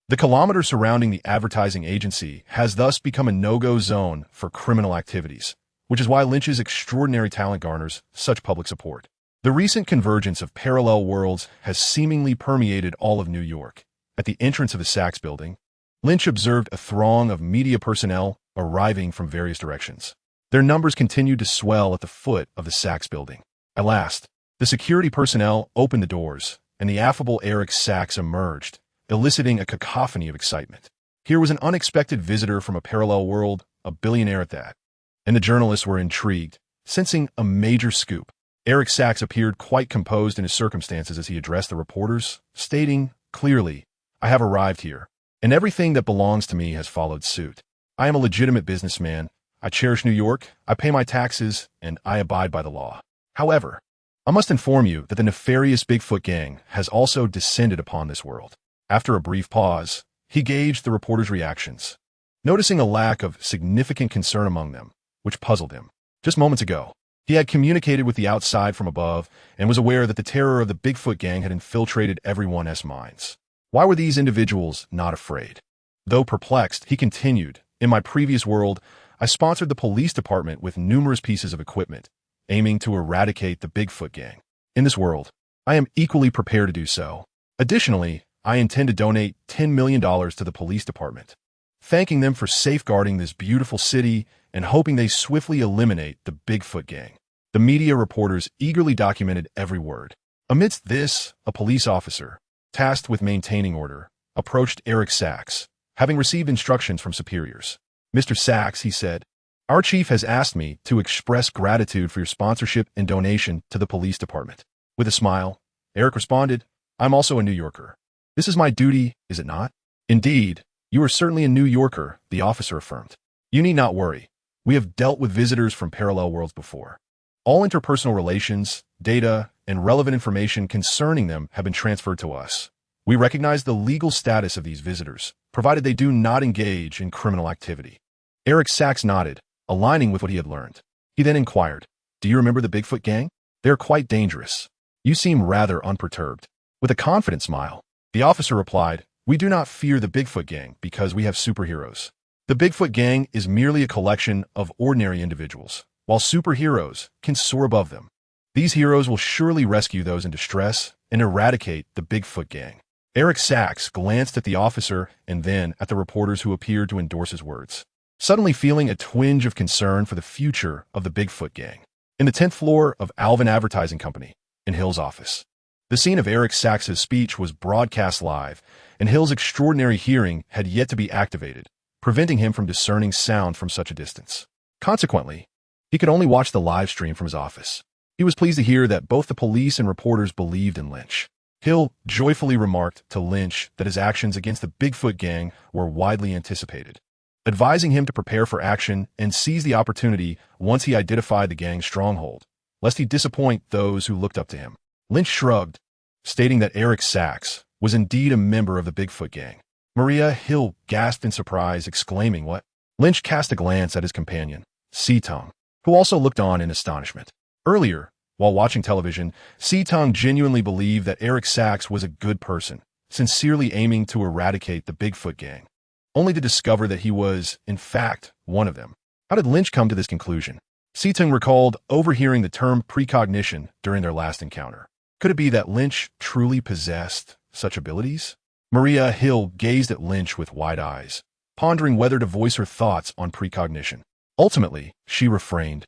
The kilometer surrounding the advertising agency has thus become a no-go zone for criminal activities, which is why Lynch's extraordinary talent garners such public support. The recent convergence of parallel worlds has seemingly permeated all of New York. At the entrance of the Saks building, Lynch observed a throng of media personnel arriving from various directions. Their numbers continued to swell at the foot of the Saks building. At last, the security personnel opened the doors, and the affable Eric Saks emerged, eliciting a cacophony of excitement. Here was an unexpected visitor from a parallel world, a billionaire at that. And the journalists were intrigued, sensing a major scoop. Eric Saks appeared quite composed in his circumstances as he addressed the reporters, stating clearly, "I have arrived here, and everything that belongs to me has followed suit. I am a legitimate businessman. I cherish New York, I pay my taxes, and I abide by the law. However, I must inform you that the nefarious Bigfoot gang has also descended upon this world." After a brief pause, he gauged the reporters' reactions, noticing a lack of significant concern among them, which puzzled him. Just moments ago, he had communicated with the outside from above and was aware that the terror of the Bigfoot gang had infiltrated everyone's minds. Why were these individuals not afraid? Though perplexed, he continued, "In my previous world, I sponsored the police department with numerous pieces of equipment, aiming to eradicate the Bigfoot gang. In this world, I am equally prepared to do so. Additionally, I intend to donate $10 million to the police department, thanking them for safeguarding this beautiful city and hoping they swiftly eliminate the Bigfoot gang. The media reporters eagerly documented every word. Amidst this, a police officer, tasked with maintaining order, approached Eric Sachs, having received instructions from superiors. "Mr. Sachs," he said, "our chief has asked me to express gratitude for your sponsorship and donation to the police department." With a smile, Eric responded, "I'm also a New Yorker. This is my duty, is it not?" "Indeed, you are certainly a New Yorker," the officer affirmed. "You need not worry. We have dealt with visitors from parallel worlds before. All interpersonal relations, data, and relevant information concerning them have been transferred to us. We recognize the legal status of these visitors, provided they do not engage in criminal activity." Eric Sachs nodded, aligning with what he had learned. He then inquired, "Do you remember the Bigfoot gang? They are quite dangerous. You seem rather unperturbed." With a confident smile, the officer replied, "We do not fear the Bigfoot gang because we have superheroes. The Bigfoot gang is merely a collection of ordinary individuals, while superheroes can soar above them. These heroes will surely rescue those in distress and eradicate the Bigfoot gang." Eric Sachs glanced at the officer and then at the reporters who appeared to endorse his words, suddenly feeling a twinge of concern for the future of the Bigfoot gang. In the 10th floor of Alvin Advertising Company, in Hill's office, the scene of Eric Sachs's speech was broadcast live, and Hill's extraordinary hearing had yet to be activated, preventing him from discerning sound from such a distance. Consequently, he could only watch the live stream from his office. He was pleased to hear that both the police and reporters believed in Lynch. Hill joyfully remarked to Lynch that his actions against the Bigfoot gang were widely anticipated, advising him to prepare for action and seize the opportunity once he identified the gang's stronghold, lest he disappoint those who looked up to him. Lynch shrugged, stating that Eric Sachs was indeed a member of the Bigfoot gang. Maria, Hill gasped in surprise, exclaiming, "What?" Lynch cast a glance at his companion, S.H.I.E.L.D, who also looked on in astonishment. Earlier, while watching television, S.H.I.E.L.D genuinely believed that Eric Sachs was a good person, sincerely aiming to eradicate the Bigfoot gang, only to discover that he was, in fact, one of them. How did Lynch come to this conclusion? S.H.I.E.L.D recalled overhearing the term precognition during their last encounter. Could it be that Lynch truly possessed such abilities? Maria, Hill gazed at Lynch with wide eyes, pondering whether to voice her thoughts on precognition. Ultimately, she refrained,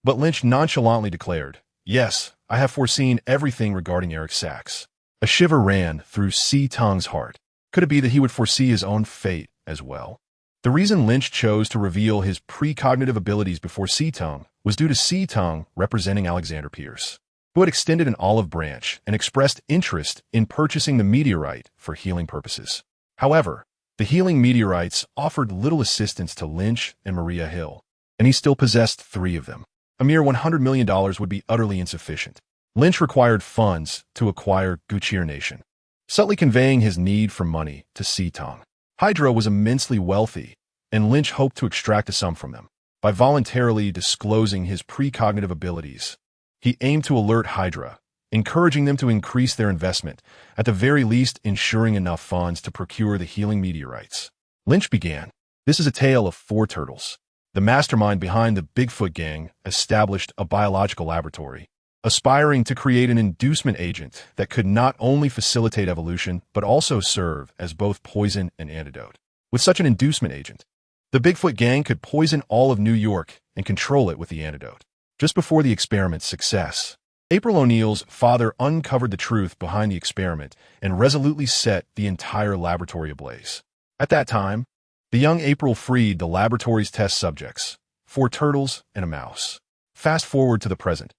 but Lynch nonchalantly declared, "Yes, I have foreseen everything regarding Eric Sachs." A shiver ran through S.H.I.E.L.D's heart. Could it be that he would foresee his own fate as well? The reason Lynch chose to reveal his precognitive abilities before S.H.I.E.L.D was due to S.H.I.E.L.D representing Alexander Pierce, who had extended an olive branch and expressed interest in purchasing the meteorite for healing purposes. However, the healing meteorites offered little assistance to Lynch and Maria Hill, and he still possessed 3 of them. A mere $100 million would be utterly insufficient. Lynch required funds to acquire Gucci Nation, subtly conveying his need for money to S.H.I.E.L.D. Hydra was immensely wealthy, and Lynch hoped to extract a sum from them. By voluntarily disclosing his precognitive abilities, he aimed to alert Hydra, encouraging them to increase their investment, at the very least ensuring enough funds to procure the healing meteorites. Lynch began, "This is a tale of 4 turtles. The mastermind behind the Bigfoot gang established a biological laboratory, aspiring to create an inducement agent that could not only facilitate evolution, but also serve as both poison and antidote. With such an inducement agent, the Bigfoot gang could poison all of New York and control it with the antidote." Just before the experiment's success, April O'Neil's father uncovered the truth behind the experiment and resolutely set the entire laboratory ablaze. At that time, the young April freed the laboratory's test subjects, 4 turtles and a mouse. Fast forward to the present.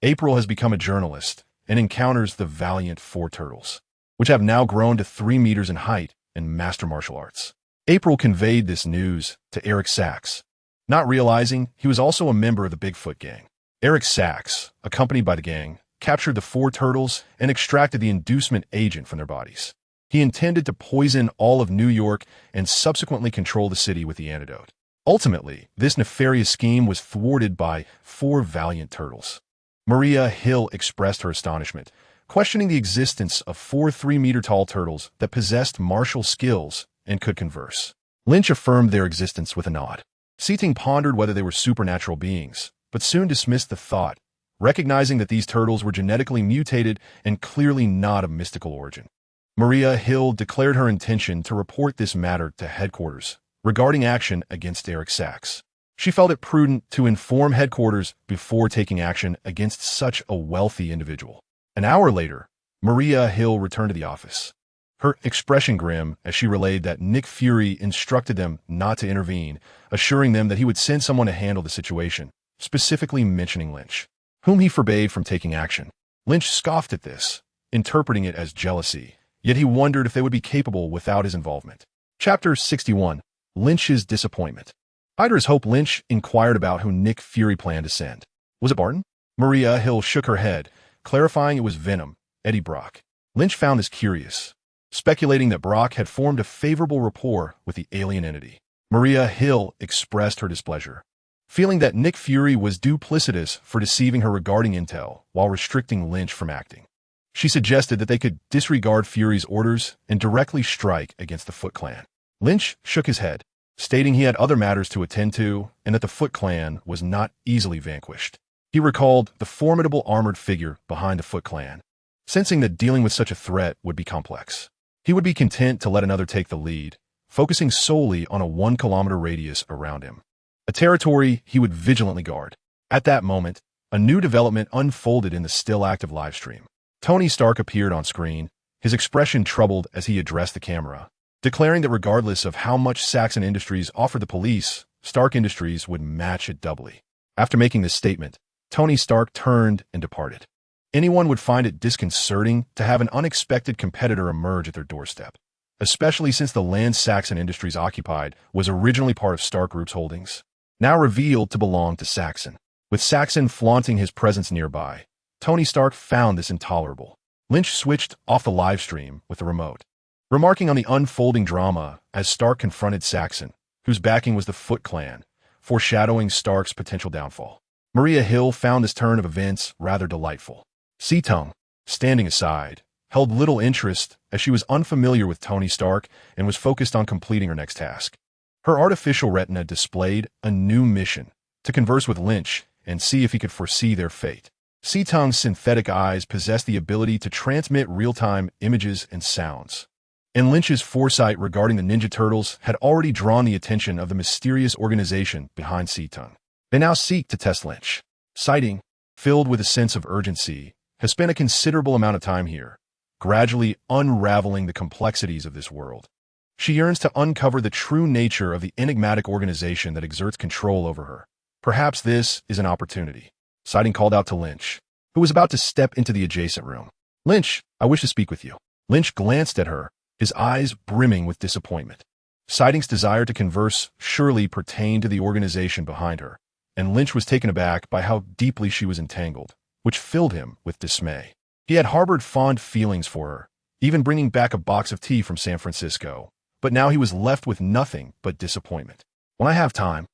April has become a journalist and encounters the valiant 4 turtles, which have now grown to 3 meters in height and master martial arts. April conveyed this news to Eric Sachs, not realizing he was also a member of the Bigfoot gang. Eric Sachs, accompanied by the gang, captured the 4 turtles and extracted the inducement agent from their bodies. He intended to poison all of New York and subsequently control the city with the antidote. Ultimately, this nefarious scheme was thwarted by 4 valiant turtles. Maria Hill expressed her astonishment, questioning the existence of 4 3-meter-tall turtles that possessed martial skills and could converse. Lynch affirmed their existence with a nod. S.H.I.E.L.D pondered whether they were supernatural beings, but soon dismissed the thought, recognizing that these turtles were genetically mutated and clearly not of mystical origin. Maria Hill declared her intention to report this matter to headquarters regarding action against Eric Sachs. She felt it prudent to inform headquarters before taking action against such a wealthy individual. An hour later, Maria Hill returned to the office, her expression grim as she relayed that Nick Fury instructed them not to intervene, assuring them that he would send someone to handle the situation, specifically mentioning Lynch, whom he forbade from taking action. Lynch scoffed at this, interpreting it as jealousy, yet he wondered if they would be capable without his involvement. Chapter 61. Lynch's Disappointment. Idris hoped Lynch inquired about who Nick Fury planned to send. Was it Barton? Maria Hill shook her head, clarifying it was Venom, Eddie Brock. Lynch found this curious, speculating that Brock had formed a favorable rapport with the alien entity. Maria Hill expressed her displeasure, feeling that Nick Fury was duplicitous for deceiving her regarding intel while restricting Lynch from acting. She suggested that they could disregard Fury's orders and directly strike against the Foot Clan. Lynch shook his head, stating he had other matters to attend to and that the Foot Clan was not easily vanquished. He recalled the formidable armored figure behind the Foot Clan, sensing that dealing with such a threat would be complex. He would be content to let another take the lead, focusing solely on a 1-kilometer radius around him, a territory he would vigilantly guard. At that moment, a new development unfolded in the still active livestream. Tony Stark appeared on screen, his expression troubled as he addressed the camera, declaring that regardless of how much Saxon Industries offered the police, Stark Industries would match it doubly. After making this statement, Tony Stark turned and departed. Anyone would find it disconcerting to have an unexpected competitor emerge at their doorstep, especially since the land Saxon Industries occupied was originally part of Stark Group's holdings, now revealed to belong to Saxon. With Saxon flaunting his presence nearby, Tony Stark found this intolerable. Lynch switched off the live stream with the remote, remarking on the unfolding drama as Stark confronted Saxon, whose backing was the Foot Clan, foreshadowing Stark's potential downfall. Maria Hill found this turn of events rather delightful. C-Tung, standing aside, held little interest as she was unfamiliar with Tony Stark and was focused on completing her next task. Her artificial retina displayed a new mission, to converse with Lynch and see if he could foresee their fate. C-Tung's synthetic eyes possessed the ability to transmit real-time images and sounds, and Lynch's foresight regarding the Ninja Turtles had already drawn the attention of the mysterious organization behind C-Tung. They now seek to test Lynch. S.H.I.E.L.D, filled with a sense of urgency, has spent a considerable amount of time here, gradually unraveling the complexities of this world. She yearns to uncover the true nature of the enigmatic organization that exerts control over her. Perhaps this is an opportunity. S.H.I.E.L.D called out to Lynch, who was about to step into the adjacent room. Lynch, I wish to speak with you. Lynch glanced at her, his eyes brimming with disappointment. S.H.I.E.L.D's desire to converse surely pertained to the organization behind her, and Lynch was taken aback by how deeply she was entangled, which filled him with dismay. He had harbored fond feelings for her, even bringing back a box of tea from San Francisco, but now he was left with nothing but disappointment. When I have time.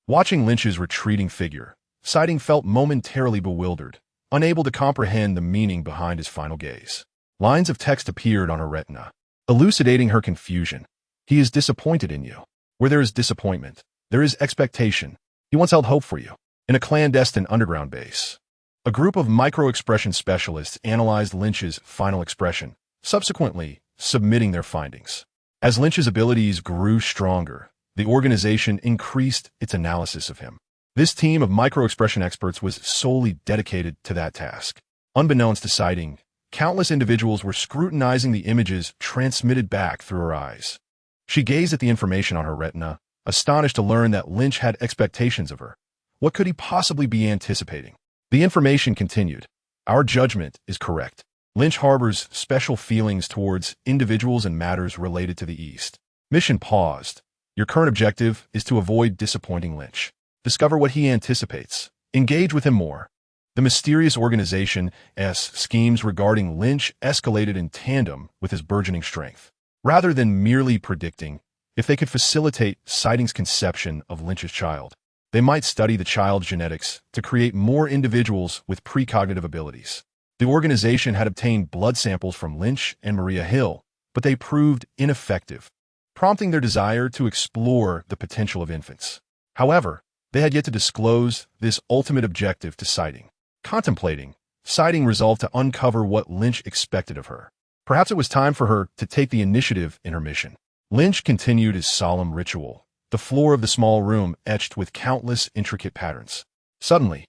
Watching Lynch's retreating figure, S.H.I.E.L.D felt momentarily bewildered, unable to comprehend the meaning behind his final gaze. Lines of text appeared on her retina, elucidating her confusion. He is disappointed in you. Where there is disappointment, there is expectation. He once held hope for you. In a clandestine underground base, a group of micro-expression specialists analyzed Lynch's final expression, subsequently submitting their findings. As Lynch's abilities grew stronger, the organization increased its analysis of him. This team of micro-expression experts was solely dedicated to that task. Unbeknownst to S.H.I.E.L.D, countless individuals were scrutinizing the images transmitted back through her eyes. She gazed at the information on her retina, astonished to learn that Lynch had expectations of her. What could he possibly be anticipating? The information continued. Our judgment is correct. Lynch harbors special feelings towards individuals and matters related to the East. Mission paused. Your current objective is to avoid disappointing Lynch. Discover what he anticipates. Engage with him more. The mysterious organization's schemes regarding Lynch escalated in tandem with his burgeoning strength. Rather than merely predicting, if they could facilitate S.H.I.E.L.D's conception of Lynch's child, they might study the child's genetics to create more individuals with precognitive abilities. The organization had obtained blood samples from Lynch and Maria Hill, but they proved ineffective, prompting their desire to explore the potential of infants. However, they had yet to disclose this ultimate objective to S.H.I.E.L.D. Contemplating, S.H.I.E.L.D resolved to uncover what Lynch expected of her. Perhaps it was time for her to take the initiative in her mission. Lynch continued his solemn ritual, the floor of the small room etched with countless intricate patterns. Suddenly,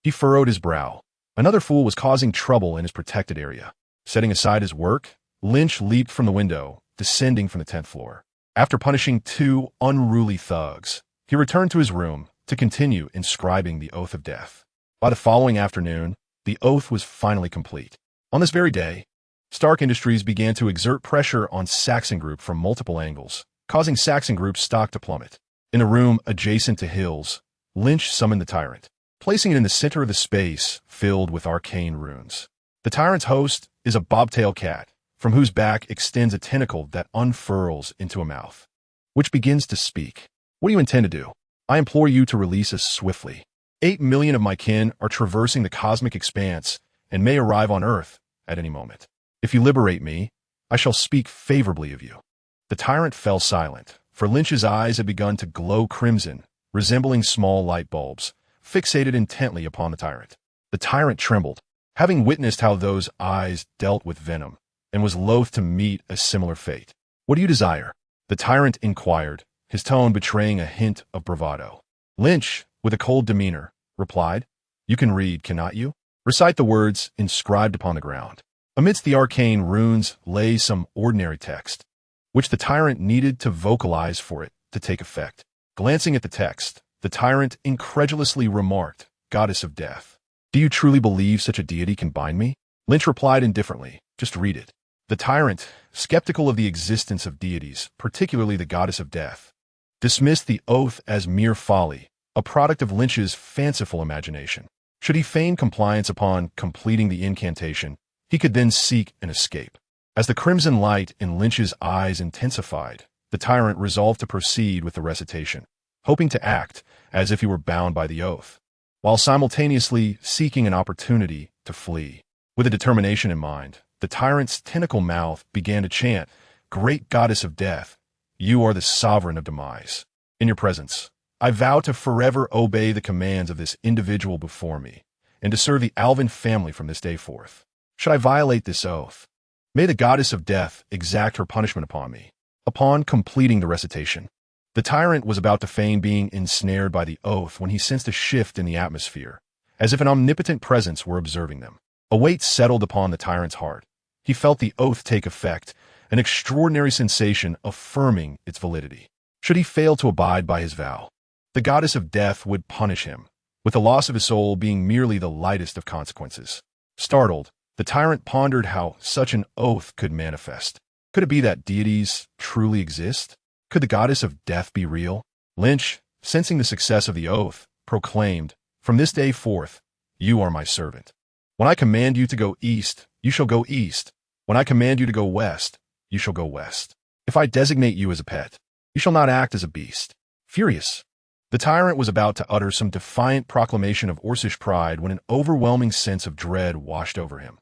he furrowed his brow. Another fool was causing trouble in his protected area. Setting aside his work, Lynch leaped from the window, descending from the 10th floor. After punishing 2 unruly thugs, he returned to his room to continue inscribing the oath of death. By the following afternoon, the oath was finally complete. On this very day, Stark Industries began to exert pressure on Saxon Group from multiple angles, causing Saxon Group's stock to plummet. In a room adjacent to Hills, Lynch summoned the tyrant, placing it in the center of the space filled with arcane runes. The tyrant's host is a bobtail cat, from whose back extends a tentacle that unfurls into a mouth, which begins to speak. What do you intend to do? I implore you to release us swiftly. 8 million of my kin are traversing the cosmic expanse and may arrive on Earth at any moment. If you liberate me, I shall speak favorably of you. The tyrant fell silent, for Lynch's eyes had begun to glow crimson, resembling small light bulbs, fixated intently upon the tyrant. The tyrant trembled, having witnessed how those eyes dealt with venom, and was loath to meet a similar fate. What do you desire? The tyrant inquired, his tone betraying a hint of bravado. Lynch, with a cold demeanor, replied, You can read, cannot you? Recite the words inscribed upon the ground. Amidst the arcane runes lay some ordinary text, which the tyrant needed to vocalize for it to take effect. Glancing at the text, the tyrant incredulously remarked, Goddess of Death. Do you truly believe such a deity can bind me? Lynch replied indifferently, Just read it. The tyrant, skeptical of the existence of deities, particularly the Goddess of Death, dismissed the oath as mere folly, a product of Lynch's fanciful imagination. Should he feign compliance upon completing the incantation, he could then seek an escape. As the crimson light in Lynch's eyes intensified, the tyrant resolved to proceed with the recitation, hoping to act as if he were bound by the oath, while simultaneously seeking an opportunity to flee. With a determination in mind, the tyrant's tentacle mouth began to chant, Great Goddess of Death, you are the sovereign of demise. In your presence, I vow to forever obey the commands of this individual before me, and to serve the Alvin family from this day forth. Should I violate this oath, may the Goddess of Death exact her punishment upon me. Upon completing the recitation, the tyrant was about to feign being ensnared by the oath when he sensed a shift in the atmosphere, as if an omnipotent presence were observing them. A weight settled upon the tyrant's heart. He felt the oath take effect, an extraordinary sensation affirming its validity. Should he fail to abide by his vow, the Goddess of Death would punish him, with the loss of his soul being merely the lightest of consequences. Startled, the tyrant pondered how such an oath could manifest. Could it be that deities truly exist? Could the Goddess of Death be real? Lynch, sensing the success of the oath, proclaimed, From this day forth, you are my servant. When I command you to go east, you shall go east. When I command you to go west, you shall go west. If I designate you as a pet, you shall not act as a beast. Furious, the tyrant was about to utter some defiant proclamation of Orcish pride when an overwhelming sense of dread washed over him.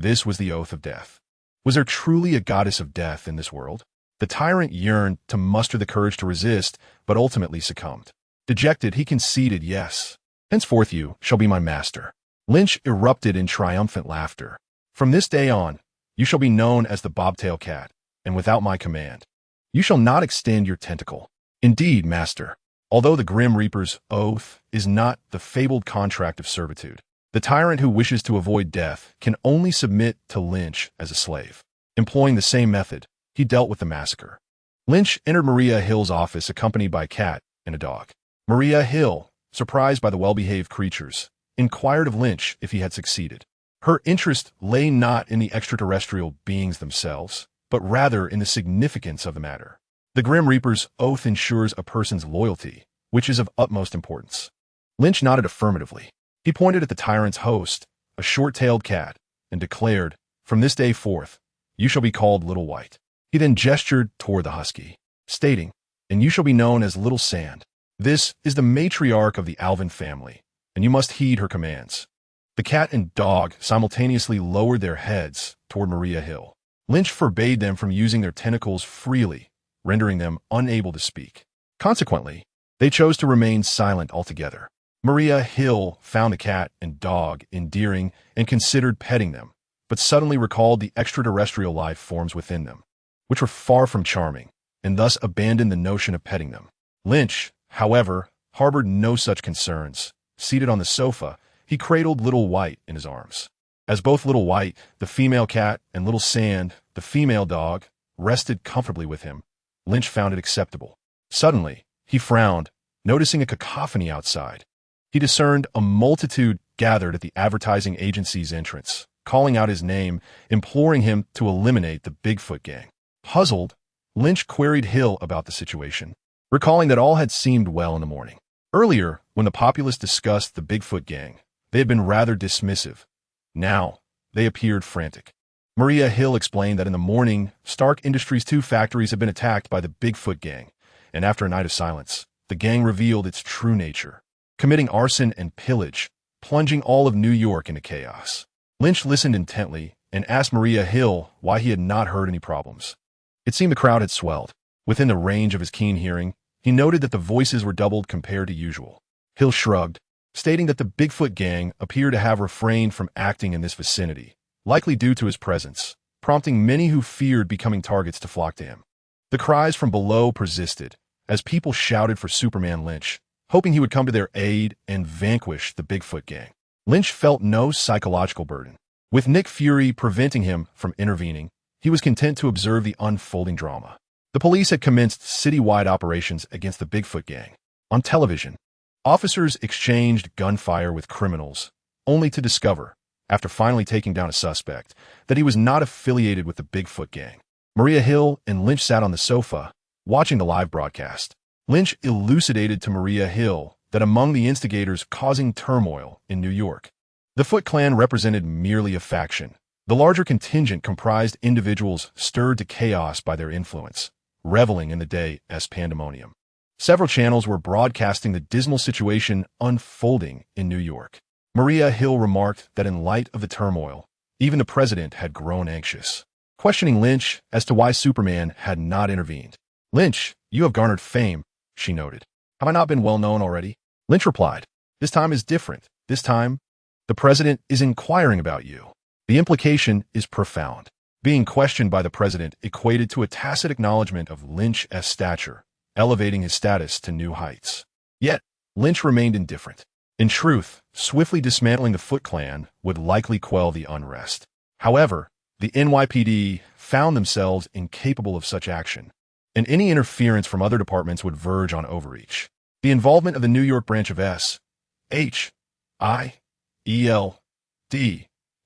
This was the oath of death. Was there truly a goddess of death in this world? The tyrant yearned to muster the courage to resist, but ultimately succumbed. Dejected, he conceded yes. Henceforth you shall be my master. Lynch erupted in triumphant laughter. From this day on, you shall be known as the bobtail cat, and without my command, you shall not extend your tentacle. Indeed, master, although the Grim Reaper's oath is not the fabled contract of servitude, the tyrant who wishes to avoid death can only submit to Lynch as a slave. Employing the same method, he dealt with the massacre. Lynch entered Maria Hill's office accompanied by a cat and a dog. Maria Hill, surprised by the well-behaved creatures, inquired of Lynch if he had succeeded. Her interest lay not in the extraterrestrial beings themselves, but rather in the significance of the matter. The Grim Reaper's oath ensures a person's loyalty, which is of utmost importance. Lynch nodded affirmatively. He pointed at the tyrant's host, a short-tailed cat, and declared, From this day forth, you shall be called Little White. He then gestured toward the husky, stating, And you shall be known as Little Sand. This is the matriarch of the Alvin family, and you must heed her commands. The cat and dog simultaneously lowered their heads toward Maria Hill. Lynch forbade them from using their tentacles freely, rendering them unable to speak. Consequently, they chose to remain silent altogether. Maria Hill found the cat and dog endearing and considered petting them, but suddenly recalled the extraterrestrial life forms within them, which were far from charming, and thus abandoned the notion of petting them. Lynch, however, harbored no such concerns. Seated on the sofa, he cradled Little White in his arms. As both Little White, the female cat, and Little Sand, the female dog, rested comfortably with him, Lynch found it acceptable. Suddenly, he frowned, noticing a cacophony outside. He discerned a multitude gathered at the advertising agency's entrance, calling out his name, imploring him to eliminate the Bigfoot gang. Puzzled, Lynch queried Hill about the situation, recalling that all had seemed well in the morning. Earlier, when the populace discussed the Bigfoot gang, they had been rather dismissive. Now, they appeared frantic. Maria Hill explained that in the morning, Stark Industries' 2 factories had been attacked by the Bigfoot gang, and after a night of silence, the gang revealed its true nature, committing arson and pillage, plunging all of New York into chaos. Lynch listened intently and asked Maria Hill why he had not heard any problems. It seemed the crowd had swelled. Within the range of his keen hearing, he noted that the voices were doubled compared to usual. Hill shrugged, stating that the Bigfoot gang appeared to have refrained from acting in this vicinity, likely due to his presence, prompting many who feared becoming targets to flock to him. The cries from below persisted, as people shouted for Superman Lynch, hoping he would come to their aid and vanquish the Bigfoot gang. Lynch felt no psychological burden. With Nick Fury preventing him from intervening, he was content to observe the unfolding drama. The police had commenced citywide operations against the Bigfoot gang. On television, officers exchanged gunfire with criminals, only to discover, after finally taking down a suspect, that he was not affiliated with the Bigfoot gang. Maria Hill and Lynch sat on the sofa, watching the live broadcast. Lynch elucidated to Maria Hill that among the instigators causing turmoil in New York, the Foot Clan represented merely a faction. The larger contingent comprised individuals stirred to chaos by their influence, reveling in the day as pandemonium. Several channels were broadcasting the dismal situation unfolding in New York. Maria Hill remarked that in light of the turmoil, even the president had grown anxious, questioning Lynch as to why Superman had not intervened. "Lynch, you have garnered fame," she noted. "Have I not been well known already?" Lynch replied, "This time is different. This time, the president is inquiring about you." The implication is profound. Being questioned by the president equated to a tacit acknowledgement of Lynch's stature, elevating his status to new heights. Yet, Lynch remained indifferent. In truth, swiftly dismantling the Foot Clan would likely quell the unrest. However, the NYPD found themselves incapable of such action, and any interference from other departments would verge on overreach. The involvement of the New York branch of S.H.I.E.L.D.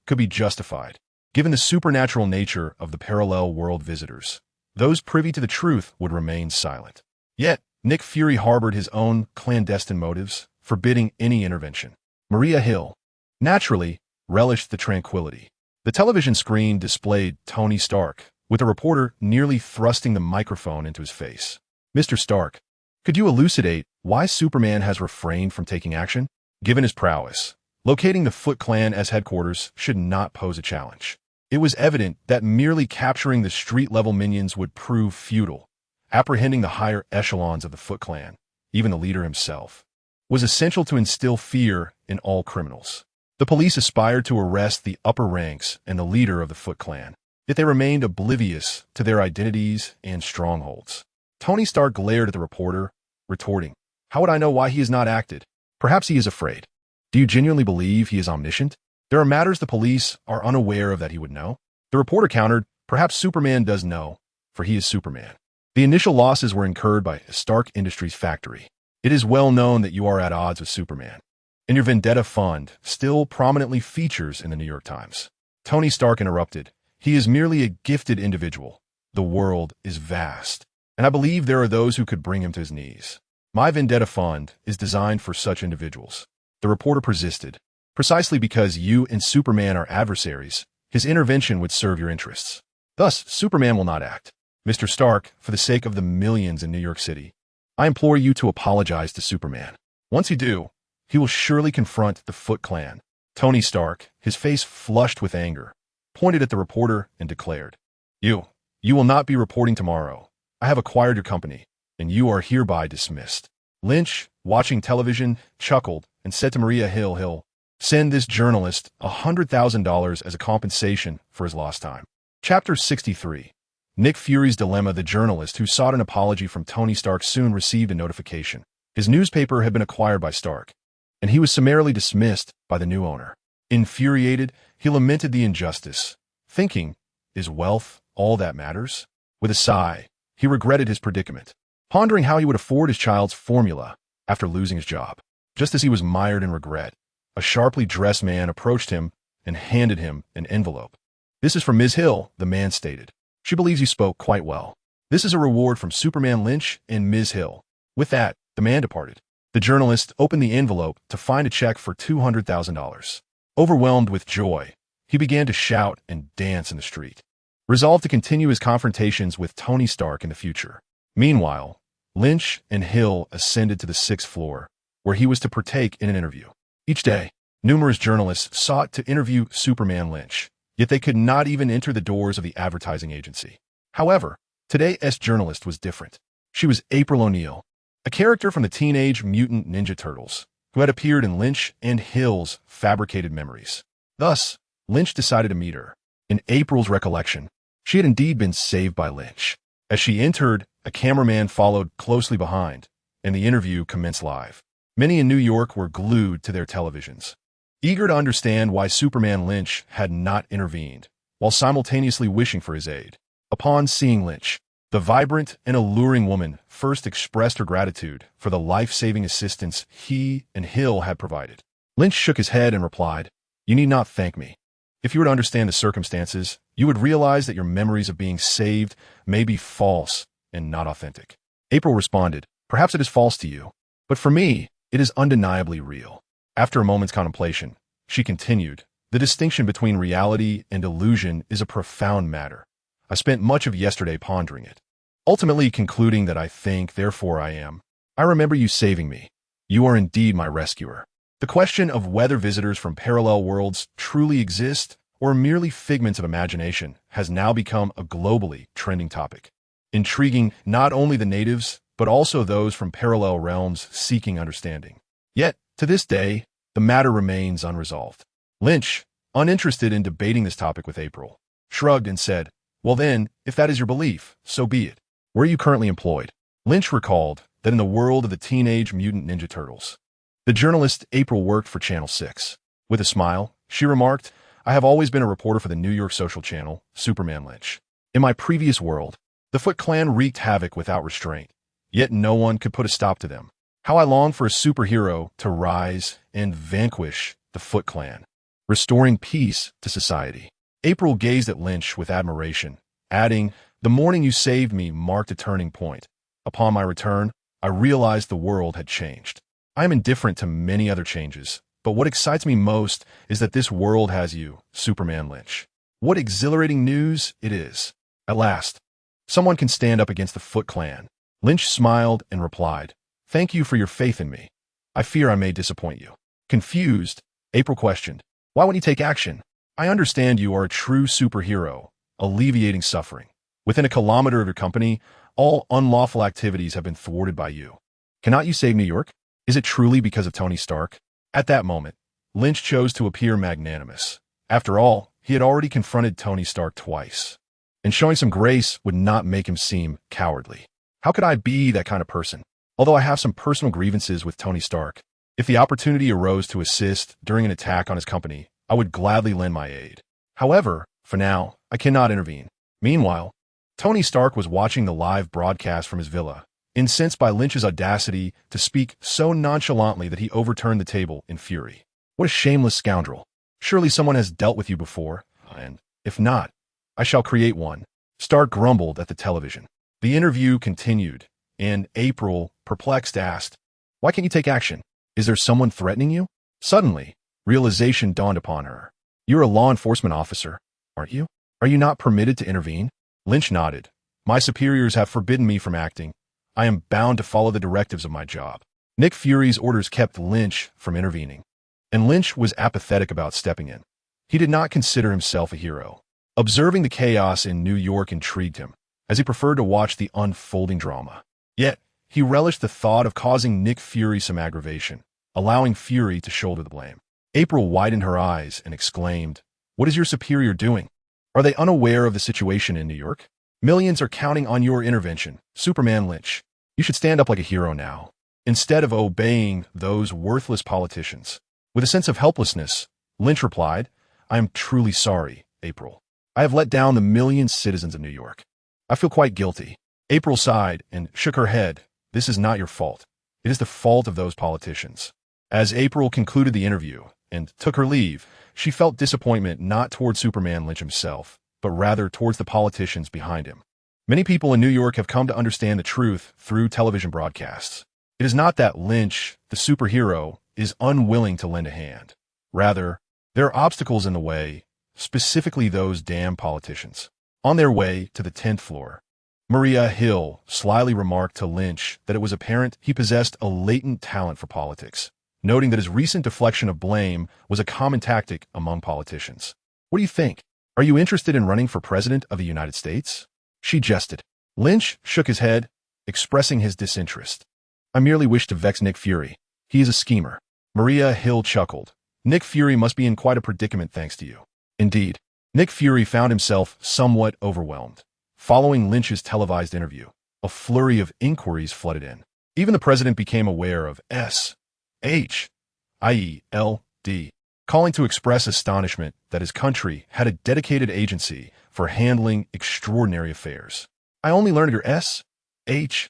could be justified, given the supernatural nature of the parallel world visitors. Those privy to the truth would remain silent. Yet, Nick Fury harbored his own clandestine motives, forbidding any intervention. Maria Hill, naturally, relished the tranquility. The television screen displayed Tony Stark, with a reporter nearly thrusting the microphone into his face. "Mr. Stark, could you elucidate why Superman has refrained from taking action? Given his prowess, locating the Foot Clan as headquarters should not pose a challenge. It was evident that merely capturing the street-level minions would prove futile. Apprehending the higher echelons of the Foot Clan, even the leader himself, was essential to instill fear in all criminals. The police aspired to arrest the upper ranks and the leader of the Foot Clan, yet they remained oblivious to their identities and strongholds." Tony Stark glared at the reporter, retorting, "How would I know why he has not acted? Perhaps he is afraid. Do you genuinely believe he is omniscient? There are matters the police are unaware of that he would know." The reporter countered, "Perhaps Superman does know, for he is Superman. The initial losses were incurred by Stark Industries' factory. It is well known that you are at odds with Superman, and your vendetta fund still prominently features in the New York Times." Tony Stark interrupted, "He is merely a gifted individual. The world is vast, and I believe there are those who could bring him to his knees. My vendetta fund is designed for such individuals." The reporter persisted, "Precisely because you and Superman are adversaries, his intervention would serve your interests. Thus, Superman will not act. Mr. Stark, for the sake of the millions in New York City, I implore you to apologize to Superman. Once you do, he will surely confront the Foot Clan." Tony Stark, his face flushed with anger, pointed at the reporter and declared, You will not be reporting tomorrow. I have acquired your company, and you are hereby dismissed." Lynch, watching television, chuckled and said to Maria Hill, Send this journalist $100,000 as a compensation for his lost time. Chapter 63. Nick Fury's Dilemma. The journalist who sought an apology from Tony Stark soon received a notification. His newspaper had been acquired by Stark, and he was summarily dismissed by the new owner. Infuriated, he lamented the injustice, thinking, is wealth all that matters? With a sigh, he regretted his predicament, pondering how he would afford his child's formula after losing his job. Just as he was mired in regret, a sharply dressed man approached him and handed him an envelope. This is from Ms. Hill, the man stated. She believes you spoke quite well. This is a reward from Superman Lynch and Ms. Hill. With that, the man departed. The journalist opened the envelope to find a check for $200,000. Overwhelmed with joy, he began to shout and dance in the street, resolved to continue his confrontations with Tony Stark in the future. Meanwhile, Lynch and Hill ascended to the 6th floor, where he was to partake in an interview. Each day, numerous journalists sought to interview Superman Lynch, yet they could not even enter the doors of the advertising agency. However, today's journalist was different. She was April O'Neil, a character from the Teenage Mutant Ninja Turtles, who had appeared in Lynch and Hill's fabricated memories. Thus, Lynch decided to meet her. In April's recollection, she had indeed been saved by Lynch. As she entered, a cameraman followed closely behind, and the interview commenced live. Many in New York were glued to their televisions, eager to understand why Superman Lynch had not intervened, while simultaneously wishing for his aid. Upon seeing Lynch, the vibrant and alluring woman first expressed her gratitude for the life-saving assistance he and Hill had provided. Lynch shook his head and replied, "You need not thank me. If you were to understand the circumstances, you would realize that your memories of being saved may be false and not authentic." April responded, "Perhaps it is false to you, but for me, it is undeniably real." After a moment's contemplation, she continued, "The distinction between reality and illusion is a profound matter. I spent much of yesterday pondering it, ultimately concluding that I think, therefore I am. I remember you saving me. You are indeed my rescuer. The question of whether visitors from parallel worlds truly exist or merely figments of imagination has now become a globally trending topic, intriguing not only the natives, but also those from parallel realms seeking understanding. Yet, to this day, the matter remains unresolved." Lynch, uninterested in debating this topic with April, shrugged and said, "Well then, if that is your belief, so be it. Where are you currently employed?" Lynch recalled that in the world of the Teenage Mutant Ninja Turtles, the journalist April worked for Channel 6. With a smile, she remarked, "I have always been a reporter for the New York social channel, Superman Lynch. In my previous world, the Foot Clan wreaked havoc without restraint, yet no one could put a stop to them. How I long for a superhero to rise and vanquish the Foot Clan, restoring peace to society." April gazed at Lynch with admiration, adding, "The morning you saved me marked a turning point. Upon my return, I realized the world had changed. I am indifferent to many other changes, but what excites me most is that this world has you, Superman Lynch. What exhilarating news it is. At last, someone can stand up against the Foot Clan." Lynch smiled and replied, "Thank you for your faith in me. I fear I may disappoint you." Confused, April questioned, "Why won't you take action? I understand you are a true superhero, alleviating suffering. Within a kilometer of your company, all unlawful activities have been thwarted by you. Cannot you save New York? Is it truly because of Tony Stark?" At that moment, Lynch chose to appear magnanimous. After all, he had already confronted Tony Stark twice, and showing some grace would not make him seem cowardly. "How could I be that kind of person? Although I have some personal grievances with Tony Stark, if the opportunity arose to assist during an attack on his company, I would gladly lend my aid. However, for now, I cannot intervene." Meanwhile, Tony Stark was watching the live broadcast from his villa, incensed by Lynch's audacity to speak so nonchalantly that he overturned the table in fury. "What a shameless scoundrel. Surely someone has dealt with you before, and, if not, I shall create one." Stark grumbled at the television. The interview continued, and April, perplexed, asked, "Why can't you take action? Is there someone threatening you?" Suddenly, realization dawned upon her. "You're a law enforcement officer, aren't you? Are you not permitted to intervene?" Lynch nodded. "My superiors have forbidden me from acting. I am bound to follow the directives of my job." Nick Fury's orders kept Lynch from intervening, and Lynch was apathetic about stepping in. He did not consider himself a hero. Observing the chaos in New York intrigued him, as he preferred to watch the unfolding drama. Yet, he relished the thought of causing Nick Fury some aggravation, allowing Fury to shoulder the blame. April widened her eyes and exclaimed, "What is your superior doing? Are they unaware of the situation in New York? Millions are counting on your intervention, Superman Lynch. You should stand up like a hero now, instead of obeying those worthless politicians." With a sense of helplessness, Lynch replied, "I am truly sorry, April. I have let down the million citizens of New York. I feel quite guilty." April sighed and shook her head. "This is not your fault. It is the fault of those politicians." As April concluded the interview and took her leave, she felt disappointment not toward Superman Lynch himself, but rather towards the politicians behind him. Many people in New York have come to understand the truth through television broadcasts. It is not that Lynch, the superhero, is unwilling to lend a hand. Rather, there are obstacles in the way, specifically those damn politicians. On their way to the 10th floor, Maria Hill slyly remarked to Lynch that it was apparent he possessed a latent talent for politics, noting that his recent deflection of blame was a common tactic among politicians. "What do you think? Are you interested in running for president of the United States?" she jested. Lynch shook his head, expressing his disinterest. "I merely wish to vex Nick Fury. He is a schemer." Maria Hill chuckled. "Nick Fury must be in quite a predicament thanks to you." Indeed, Nick Fury found himself somewhat overwhelmed. Following Lynch's televised interview, a flurry of inquiries flooded in. Even the president became aware of S.H.I.E.L.D, calling to express astonishment that his country had a dedicated agency for handling extraordinary affairs. "I only learned your S.H.I.E.L.D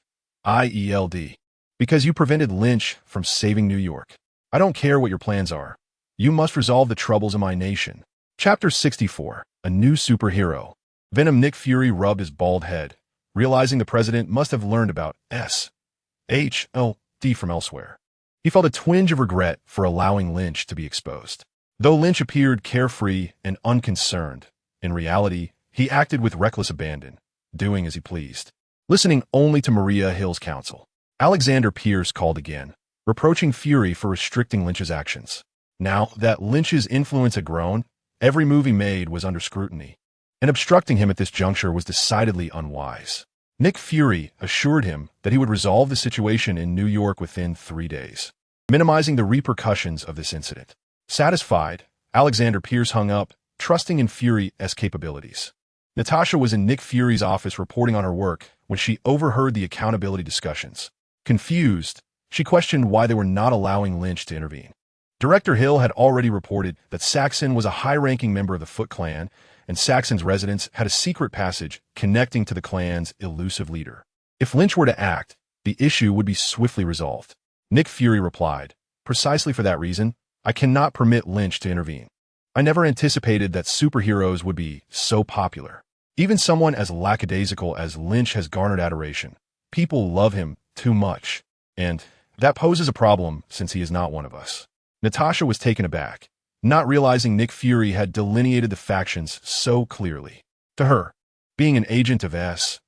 because you prevented Lynch from saving New York. I don't care what your plans are. You must resolve the troubles of my nation." Chapter 64, A New Superhero. Venom Nick Fury rubbed his bald head, realizing the president must have learned about S.H.I.E.L.D from elsewhere. He felt a twinge of regret for allowing Lynch to be exposed. Though Lynch appeared carefree and unconcerned, in reality, he acted with reckless abandon, doing as he pleased, listening only to Maria Hill's counsel. Alexander Pierce called again, reproaching Fury for restricting Lynch's actions. Now that Lynch's influence had grown, every move he made was under scrutiny, and obstructing him at this juncture was decidedly unwise. Nick Fury assured him that he would resolve the situation in New York within 3 days, minimizing the repercussions of this incident. Satisfied, Alexander Pierce hung up, trusting in Fury's capabilities. Natasha was in Nick Fury's office reporting on her work when she overheard the accountability discussions. Confused, she questioned why they were not allowing Lynch to intervene. Director Hill had already reported that Saxon was a high-ranking member of the Foot Clan, and Saxon's residence had a secret passage connecting to the clan's elusive leader. If Lynch were to act, the issue would be swiftly resolved. Nick Fury replied, "Precisely for that reason, I cannot permit Lynch to intervene. I never anticipated that superheroes would be so popular. Even someone as lackadaisical as Lynch has garnered adoration. People love him too much, and that poses a problem since he is not one of us." Natasha was taken aback, not realizing Nick Fury had delineated the factions so clearly. To her, being an agent of S.H.I.E.L.D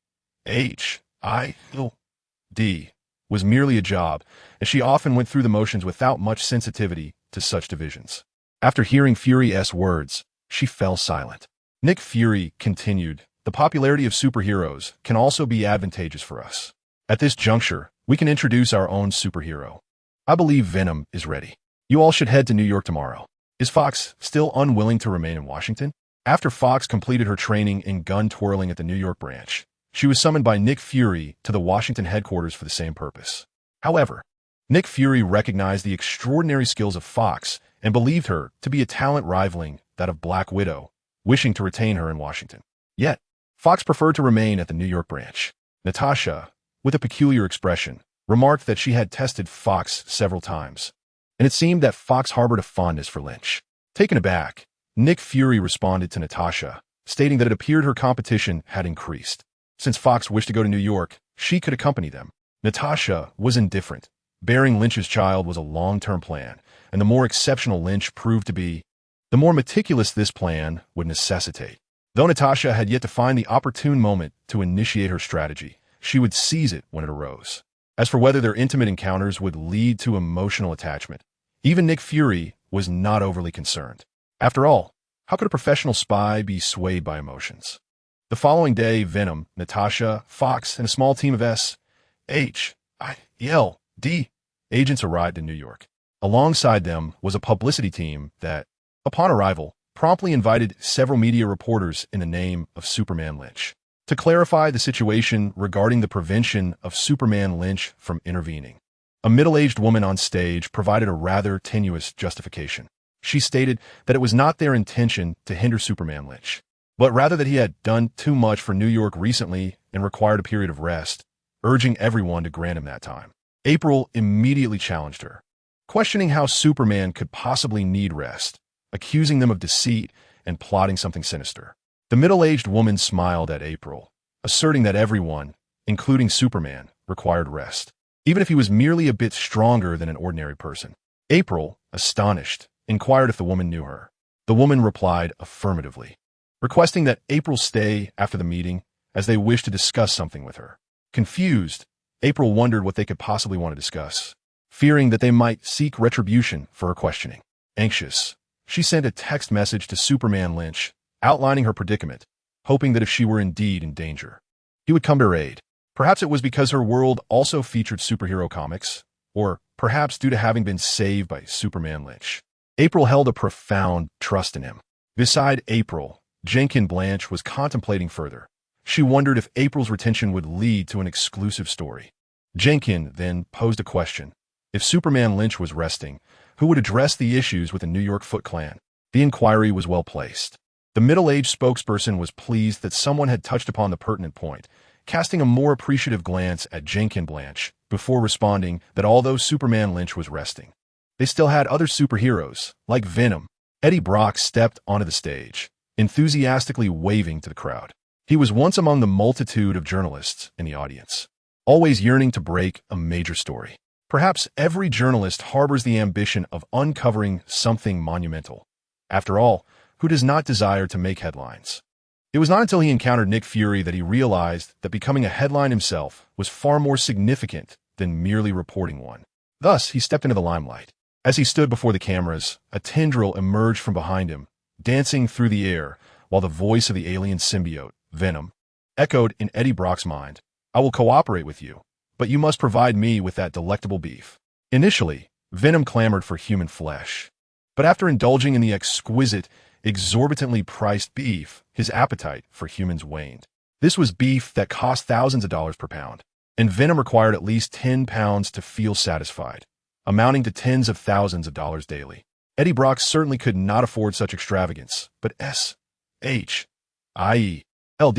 was merely a job, and she often went through the motions without much sensitivity to such divisions. After hearing Fury's words, she fell silent. Nick Fury continued, "The popularity of superheroes can also be advantageous for us. At this juncture, we can introduce our own superhero. I believe Venom is ready. You all should head to New York tomorrow." Is Fox still unwilling to remain in Washington? After Fox completed her training in gun twirling at the New York branch, she was summoned by Nick Fury to the Washington headquarters for the same purpose. However, Nick Fury recognized the extraordinary skills of Fox and believed her to be a talent rivaling that of Black Widow, wishing to retain her in Washington. Yet, Fox preferred to remain at the New York branch. Natasha, with a peculiar expression, remarked that she had tested Fox several times, and it seemed that Fox harbored a fondness for Lynch. Taken aback, Nick Fury responded to Natasha, stating that it appeared her competition had increased. Since Fox wished to go to New York, she could accompany them. Natasha was indifferent. Bearing Lynch's child was a long-term plan, and the more exceptional Lynch proved to be, the more meticulous this plan would necessitate. Though Natasha had yet to find the opportune moment to initiate her strategy, she would seize it when it arose. As for whether their intimate encounters would lead to emotional attachment, even Nick Fury was not overly concerned. After all, how could a professional spy be swayed by emotions? The following day, Venom, Natasha, Fox, and a small team of S.H.I.E.L.D agents arrived in New York. Alongside them was a publicity team that, upon arrival, promptly invited several media reporters in the name of Superman Lynch to clarify the situation regarding the prevention of Superman Lynch from intervening. A middle-aged woman on stage provided a rather tenuous justification. She stated that it was not their intention to hinder Superman Lynch, but rather that he had done too much for New York recently and required a period of rest, urging everyone to grant him that time. April immediately challenged her, questioning how Superman could possibly need rest, accusing them of deceit and plotting something sinister. The middle-aged woman smiled at April, asserting that everyone, including Superman, required rest, even if he was merely a bit stronger than an ordinary person. April, astonished, inquired if the woman knew her. The woman replied affirmatively, requesting that April stay after the meeting as they wished to discuss something with her. Confused, April wondered what they could possibly want to discuss, fearing that they might seek retribution for her questioning. Anxious, she sent a text message to Superman Lynch, outlining her predicament, hoping that if she were indeed in danger, he would come to her aid. Perhaps it was because her world also featured superhero comics, or perhaps due to having been saved by Superman Lynch. April held a profound trust in him. Beside April, Jenkins Blanche was contemplating further. She wondered if April's retention would lead to an exclusive story. Jenkins then posed a question. If Superman Lynch was resting, who would address the issues with the New York Foot Clan? The inquiry was well placed. The middle-aged spokesperson was pleased that someone had touched upon the pertinent point, casting a more appreciative glance at Jenkins Blanche before responding that although Superman Lynch was resting, they still had other superheroes, like Venom. Eddie Brock stepped onto the stage, enthusiastically waving to the crowd. He was once among the multitude of journalists in the audience, always yearning to break a major story. Perhaps every journalist harbors the ambition of uncovering something monumental. After all, who does not desire to make headlines? It was not until he encountered Nick Fury that he realized that becoming a headline himself was far more significant than merely reporting one. Thus, he stepped into the limelight. As he stood before the cameras, a tendril emerged from behind him, dancing through the air, while the voice of the alien symbiote, Venom, echoed in Eddie Brock's mind. I will cooperate with you, but you must provide me with that delectable beef. Initially, Venom clamored for human flesh, but after indulging in the exquisite, exorbitantly priced beef, his appetite for humans waned. This was beef that cost thousands of dollars per pound, and Venom required at least 10 pounds to feel satisfied, amounting to tens of thousands of dollars daily. Eddie Brock certainly could not afford such extravagance, but S.H.I.E.L.D.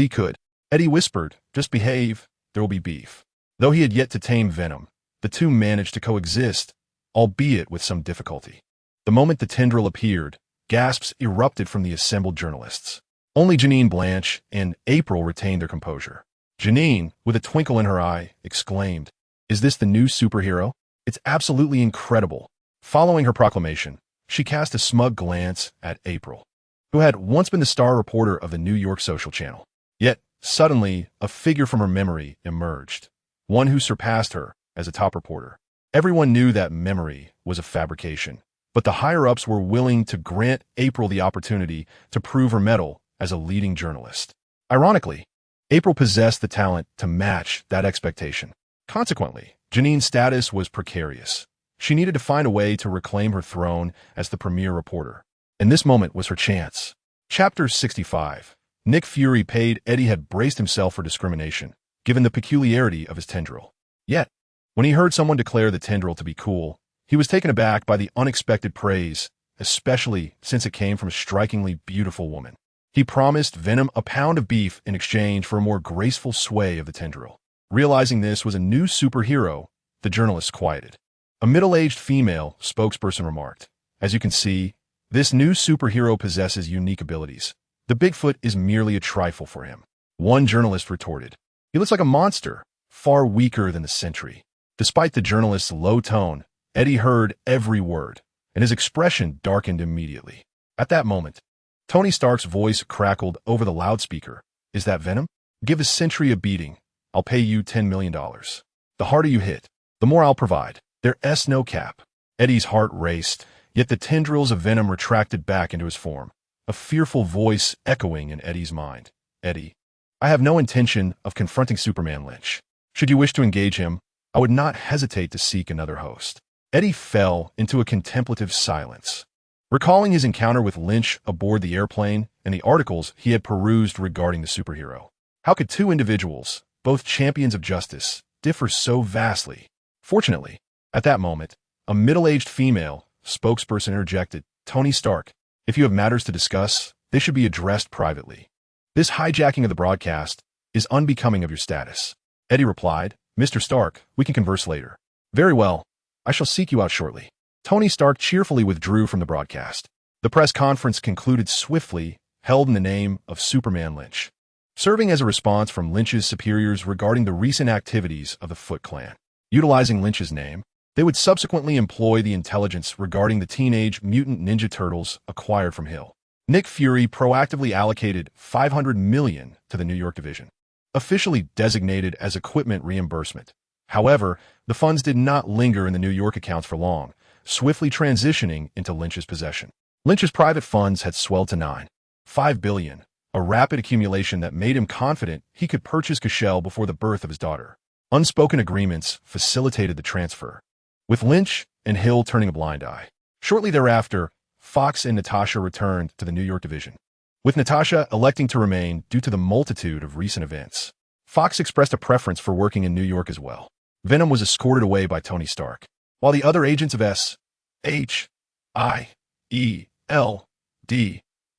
could. Eddie whispered, just behave, there will be beef. Though he had yet to tame Venom, the two managed to coexist, albeit with some difficulty. The moment the tendril appeared, gasps erupted from the assembled journalists. Only Jenkins Blanche and April retained their composure. Jenkins, with a twinkle in her eye, exclaimed, "Is this the new superhero? It's absolutely incredible." Following her proclamation, she cast a smug glance at April, who had once been the star reporter of the New York social channel. Yet, suddenly, a figure from her memory emerged, one who surpassed her as a top reporter. Everyone knew that memory was a fabrication, but the higher-ups were willing to grant April the opportunity to prove her mettle as a leading journalist. Ironically, April possessed the talent to match that expectation. Consequently, Jenkins' status was precarious. She needed to find a way to reclaim her throne as the premier reporter, and this moment was her chance. Chapter 65. Nick Fury paid. Eddie had braced himself for discrimination, given the peculiarity of his tendril. Yet, when he heard someone declare the tendril to be cool, he was taken aback by the unexpected praise, especially since it came from a strikingly beautiful woman. He promised Venom a pound of beef in exchange for a more graceful sway of the tendril. Realizing this was a new superhero, the journalists quieted. A middle-aged female spokesperson remarked, "As you can see, this new superhero possesses unique abilities. The Bigfoot is merely a trifle for him." One journalist retorted, "He looks like a monster, far weaker than the Sentry." Despite the journalist's low tone, Eddie heard every word, and his expression darkened immediately. At that moment, Tony Stark's voice crackled over the loudspeaker. "Is that Venom? Give the Sentry a beating. I'll pay you $10 million. The harder you hit, the more I'll provide. There's no cap." Eddie's heart raced, yet the tendrils of Venom retracted back into his form, a fearful voice echoing in Eddie's mind. "Eddie, I have no intention of confronting Superman Lynch. Should you wish to engage him, I would not hesitate to seek another host." Eddie fell into a contemplative silence, recalling his encounter with Lynch aboard the airplane and the articles he had perused regarding the superhero. How could two individuals, both champions of justice, differ so vastly? Fortunately, at that moment, a middle-aged female spokesperson interjected, "Tony Stark, if you have matters to discuss, they should be addressed privately. This hijacking of the broadcast is unbecoming of your status." Eddie replied, "Mr. Stark, we can converse later." "Very well. I shall seek you out shortly." Tony Stark cheerfully withdrew from the broadcast. The press conference concluded swiftly, held in the name of Superman Lynch, serving as a response from Lynch's superiors regarding the recent activities of the Foot Clan. Utilizing Lynch's name, they would subsequently employ the intelligence regarding the Teenage Mutant Ninja Turtles acquired from S.H.I.E.L.D. Nick Fury proactively allocated $500 million to the New York division, officially designated as equipment reimbursement. However, the funds did not linger in the New York accounts for long, swiftly transitioning into Lynch's possession. Lynch's private funds had swelled to $9.5 billion, a rapid accumulation that made him confident he could purchase S.H.I.E.L.D. before the birth of his daughter. Unspoken agreements facilitated the transfer, with Lynch and S.H.I.E.L.D. turning a blind eye. Shortly thereafter, Fox and Natasha returned to the New York division, with Natasha electing to remain due to the multitude of recent events. Fox expressed a preference for working in New York as well. Venom was escorted away by Tony Stark, while the other agents of S.H.I.E.L.D.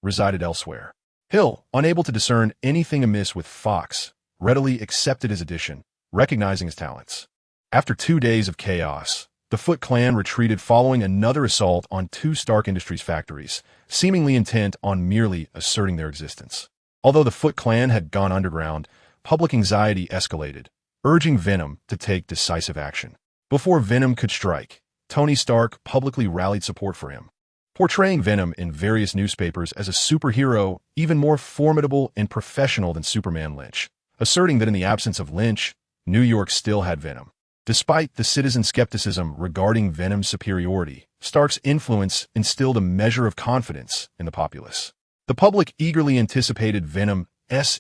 resided elsewhere. S.H.I.E.L.D., unable to discern anything amiss with Fox, readily accepted his addition, recognizing his talents. After 2 days of chaos, the Foot Clan retreated following another assault on 2 Stark Industries factories, seemingly intent on merely asserting their existence. Although the Foot Clan had gone underground, public anxiety escalated, urging Venom to take decisive action. Before Venom could strike, Tony Stark publicly rallied support for him, portraying Venom in various newspapers as a superhero even more formidable and professional than Superman Lynch, asserting that in the absence of Lynch, New York still had Venom. Despite the citizen skepticism regarding Venom's superiority, Stark's influence instilled a measure of confidence in the populace. The public eagerly anticipated Venom's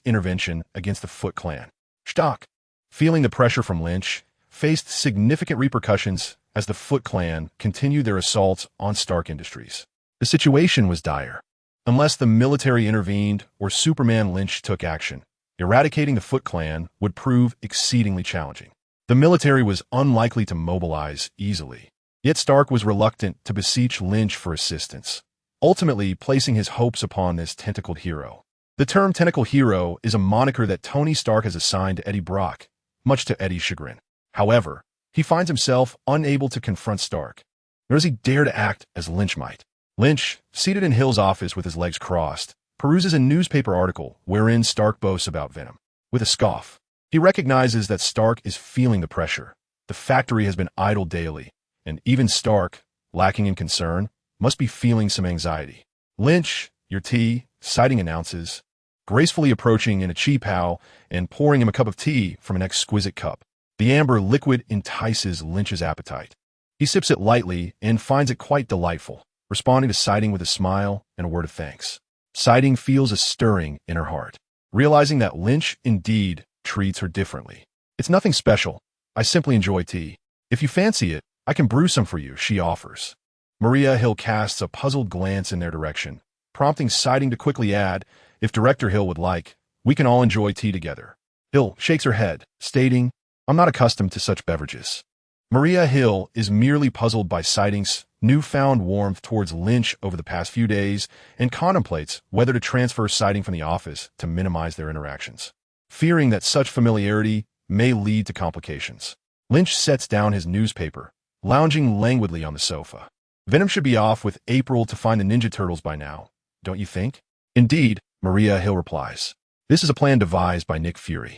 intervention against the Foot Clan. Stark, feeling the pressure from Lynch, faced significant repercussions as the Foot Clan continued their assaults on Stark Industries. The situation was dire. Unless the military intervened or Superman Lynch took action, eradicating the Foot Clan would prove exceedingly challenging. The military was unlikely to mobilize easily, yet Stark was reluctant to beseech Lynch for assistance, ultimately placing his hopes upon this tentacled hero. The term tentacle hero is a moniker that Tony Stark has assigned to Eddie Brock, much to Eddie's chagrin. However, he finds himself unable to confront Stark, nor does he dare to act as Lynch might. Lynch, seated in S.H.I.E.L.D.'s office with his legs crossed, peruses a newspaper article wherein Stark boasts about Venom. With a scoff, he recognizes that Stark is feeling the pressure. The factory has been idle daily, and even Stark, lacking in concern, must be feeling some anxiety. "Lynch, your tea," Siding announces, gracefully approaching in a cheap bow and pouring him a cup of tea from an exquisite cup. The amber liquid entices Lynch's appetite. He sips it lightly and finds it quite delightful, responding to Siding with a smile and a word of thanks. Siding feels a stirring in her heart, realizing that Lynch indeed treats her differently. "It's nothing special. I simply enjoy tea. If you fancy it, I can brew some for you," she offers. Maria Hill casts a puzzled glance in their direction, prompting Siding to quickly add, "If Director Hill would like, we can all enjoy tea together." Hill shakes her head, stating, "I'm not accustomed to such beverages." Maria Hill is merely puzzled by Siding's newfound warmth towards Lynch over the past few days and contemplates whether to transfer Siding from the office to minimize their interactions, fearing that such familiarity may lead to complications. Lynch sets down his newspaper, lounging languidly on the sofa. "Venom should be off with April to find the Ninja Turtles by now, don't you think?" "Indeed," Maria Hill replies. "This is a plan devised by Nick Fury."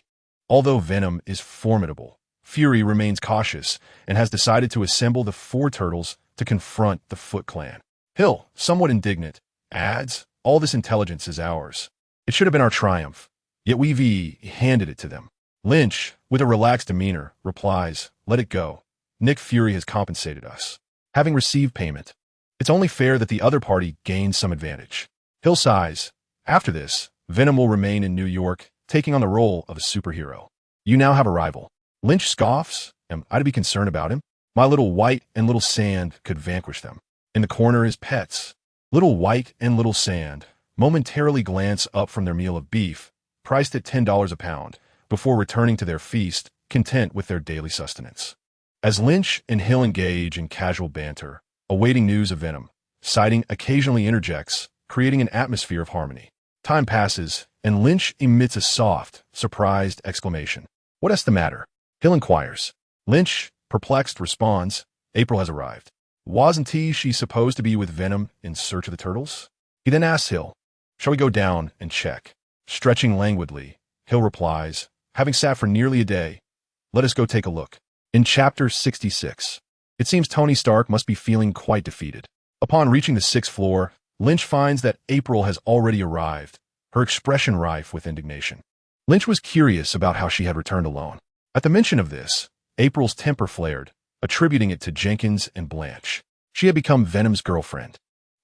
Although Venom is formidable, Fury remains cautious and has decided to assemble the 4 turtles to confront the Foot Clan. Hill, somewhat indignant, adds, "All this intelligence is ours. It should have been our triumph, yet we've handed it to them." Lynch, with a relaxed demeanor, replies, "Let it go. Nick Fury has compensated us. Having received payment, it's only fair that the other party gains some advantage." Hill sighs. After this, Venom will remain in New York, taking on the role of a superhero. "You now have a rival." Lynch scoffs. "Am I to be concerned about him? My little white and little sand could vanquish them. In the corner is pets. Little white and little sand momentarily glance up from their meal of beef, priced at $10 a pound, before returning to their feast, content with their daily sustenance. As Lynch and Hill engage in casual banter, awaiting news of Venom, sighting occasionally interjects, creating an atmosphere of harmony. Time passes, and Lynch emits a soft, surprised exclamation. "What's the matter?" Hill inquires. Lynch, perplexed, responds, "April has arrived. Wasn't she supposed to be with Venom in search of the turtles?" He then asks Hill, "Shall we go down and check?" Stretching languidly, Hill replies, "Having sat for nearly a day, let us go take a look." In Chapter 66, it seems Tony Stark must be feeling quite defeated. Upon reaching the 6th floor, Lynch finds that April has already arrived, her expression rife with indignation. Lynch was curious about how she had returned alone. At the mention of this, April's temper flared, attributing it to Jenkins and Blanche. She had become Venom's girlfriend.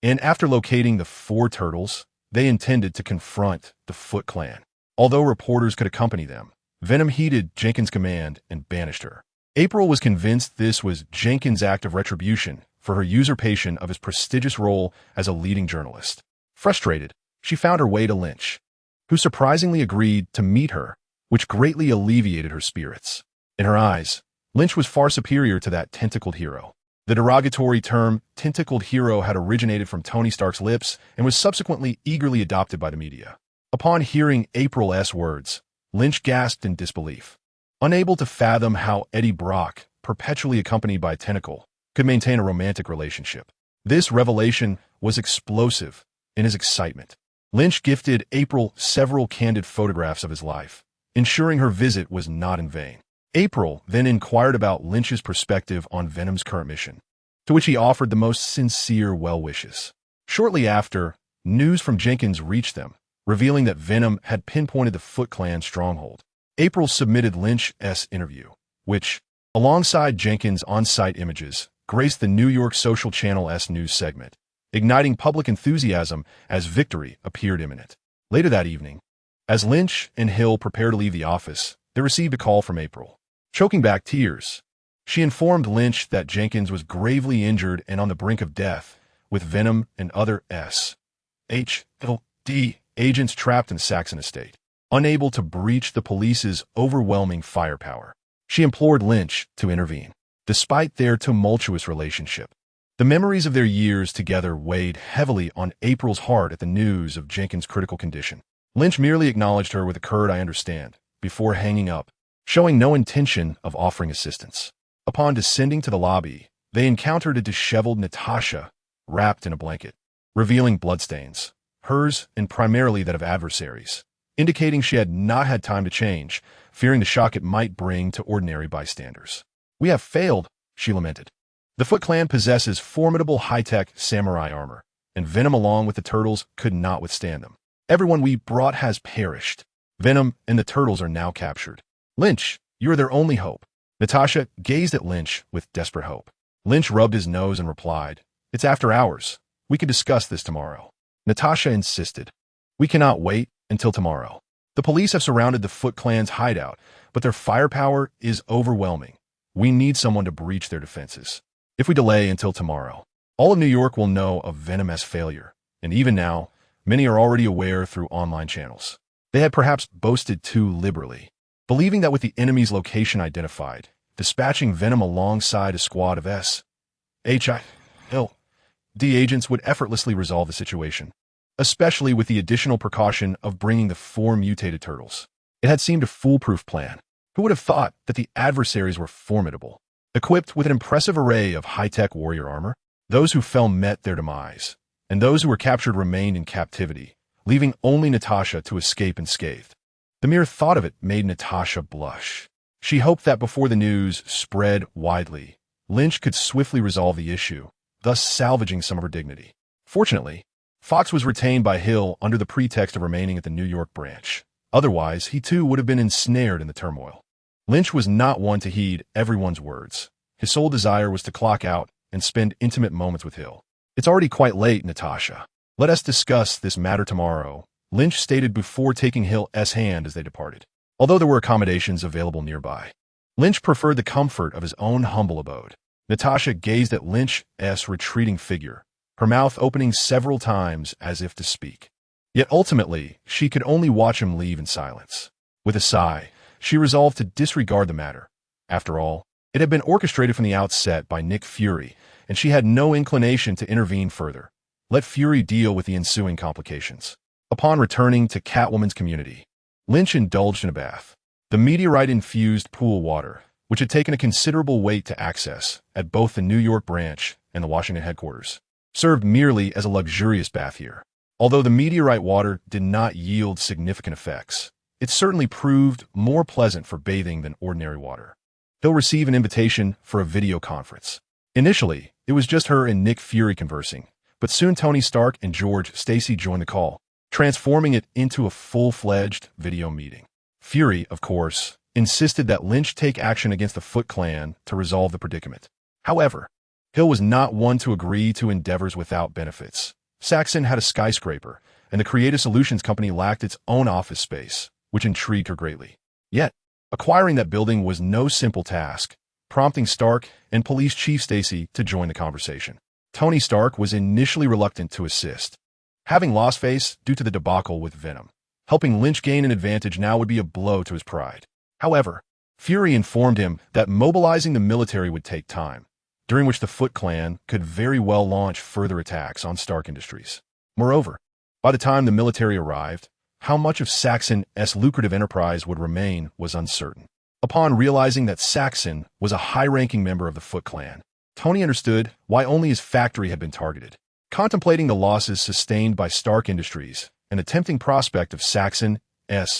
And after locating the 4 turtles, they intended to confront the Foot Clan. Although reporters could accompany them, Venom heeded Jenkins' command and banished her. April was convinced this was Jenkins' act of retribution for her usurpation of his prestigious role as a leading journalist. Frustrated, she found her way to Lynch, who surprisingly agreed to meet her, which greatly alleviated her spirits. In her eyes, Lynch was far superior to that tentacled hero. The derogatory term tentacled hero had originated from Tony Stark's lips and was subsequently eagerly adopted by the media. Upon hearing April's words, Lynch gasped in disbelief. Unable to fathom how Eddie Brock, perpetually accompanied by a tentacle, could maintain a romantic relationship. This revelation was explosive in his excitement. Lynch gifted April several candid photographs of his life, ensuring her visit was not in vain. April then inquired about Lynch's perspective on Venom's current mission, to which he offered the most sincere well wishes. Shortly after, news from Jenkins reached them, revealing that Venom had pinpointed the Foot Clan's stronghold. April submitted Lynch's interview, which, alongside Jenkins' on-site images, graced the New York Social Channel's news segment, igniting public enthusiasm as victory appeared imminent. Later that evening, as Lynch and Hill prepared to leave the office, they received a call from April. Choking back tears, she informed Lynch that Jenkins was gravely injured and on the brink of death, with Venom and other S.H.I.E.L.D. agents trapped in the Saxon estate, unable to breach the police's overwhelming firepower. She implored Lynch to intervene. Despite their tumultuous relationship, the memories of their years together weighed heavily on April's heart at the news of Jenkins' critical condition. Lynch merely acknowledged her with a curt "I understand," before hanging up, showing no intention of offering assistance. Upon descending to the lobby, they encountered a disheveled Natasha wrapped in a blanket, revealing bloodstains, hers and primarily that of adversaries, indicating she had not had time to change, fearing the shock it might bring to ordinary bystanders. "We have failed," she lamented. "The Foot Clan possesses formidable high-tech samurai armor, and Venom along with the turtles could not withstand them. Everyone we brought has perished. Venom and the turtles are now captured. Lynch, you are their only hope." Natasha gazed at Lynch with desperate hope. Lynch rubbed his nose and replied, "It's after hours. We can discuss this tomorrow." Natasha insisted, "We cannot wait until tomorrow. The police have surrounded the Foot Clan's hideout, but their firepower is overwhelming. We need someone to breach their defenses. If we delay until tomorrow, all of New York will know of Venom's failure, and even now, many are already aware through online channels. They had perhaps boasted too liberally, believing that with the enemy's location identified, dispatching Venom alongside a squad of S.H.I.E.L.D. agents would effortlessly resolve the situation, especially with the additional precaution of bringing the 4 mutated turtles. It had seemed a foolproof plan. Who would have thought that the adversaries were formidable? Equipped with an impressive array of high-tech warrior armor, those who fell met their demise, and those who were captured remained in captivity, leaving only Natasha to escape unscathed. The mere thought of it made Natasha blush. She hoped that before the news spread widely, Lynch could swiftly resolve the issue, thus salvaging some of her dignity. Fortunately, Fox was retained by Hill under the pretext of remaining at the New York branch. Otherwise, he too would have been ensnared in the turmoil. Lynch was not one to heed everyone's words. His sole desire was to clock out and spend intimate moments with Hill. "It's already quite late, Natasha. Let us discuss this matter tomorrow," Lynch stated before taking Hill's hand as they departed. Although there were accommodations available nearby, Lynch preferred the comfort of his own humble abode. Natasha gazed at Lynch's retreating figure, her mouth opening several times as if to speak. Yet ultimately, she could only watch him leave in silence. With a sigh, she resolved to disregard the matter. After all, it had been orchestrated from the outset by Nick Fury, and she had no inclination to intervene further. Let Fury deal with the ensuing complications. Upon returning to Catwoman's community, Lynch indulged in a bath. The meteorite-infused pool water, which had taken a considerable weight to access at both the New York branch and the Washington headquarters, served merely as a luxurious bath here. Although the meteorite water did not yield significant effects, it certainly proved more pleasant for bathing than ordinary water. He'll receive an invitation for a video conference. Initially, it was just her and Nick Fury conversing, but soon Tony Stark and George Stacy joined the call, transforming it into a full-fledged video meeting. Fury, of course, insisted that Lynch take action against the Foot Clan to resolve the predicament. However, Hill was not one to agree to endeavors without benefits. Saxon had a skyscraper, and the Creative Solutions Company lacked its own office space, which intrigued her greatly. Yet, acquiring that building was no simple task, prompting Stark and Police Chief Stacy to join the conversation. Tony Stark was initially reluctant to assist, having lost face due to the debacle with Venom. Helping Lynch gain an advantage now would be a blow to his pride. However, Fury informed him that mobilizing the military would take time, during which the Foot Clan could very well launch further attacks on Stark Industries. Moreover, by the time the military arrived, how much of Saxon's lucrative enterprise would remain was uncertain. Upon realizing that Saxon was a high-ranking member of the Foot Clan, Tony understood why only his factory had been targeted. Contemplating the losses sustained by Stark Industries and the tempting prospect of Saxon's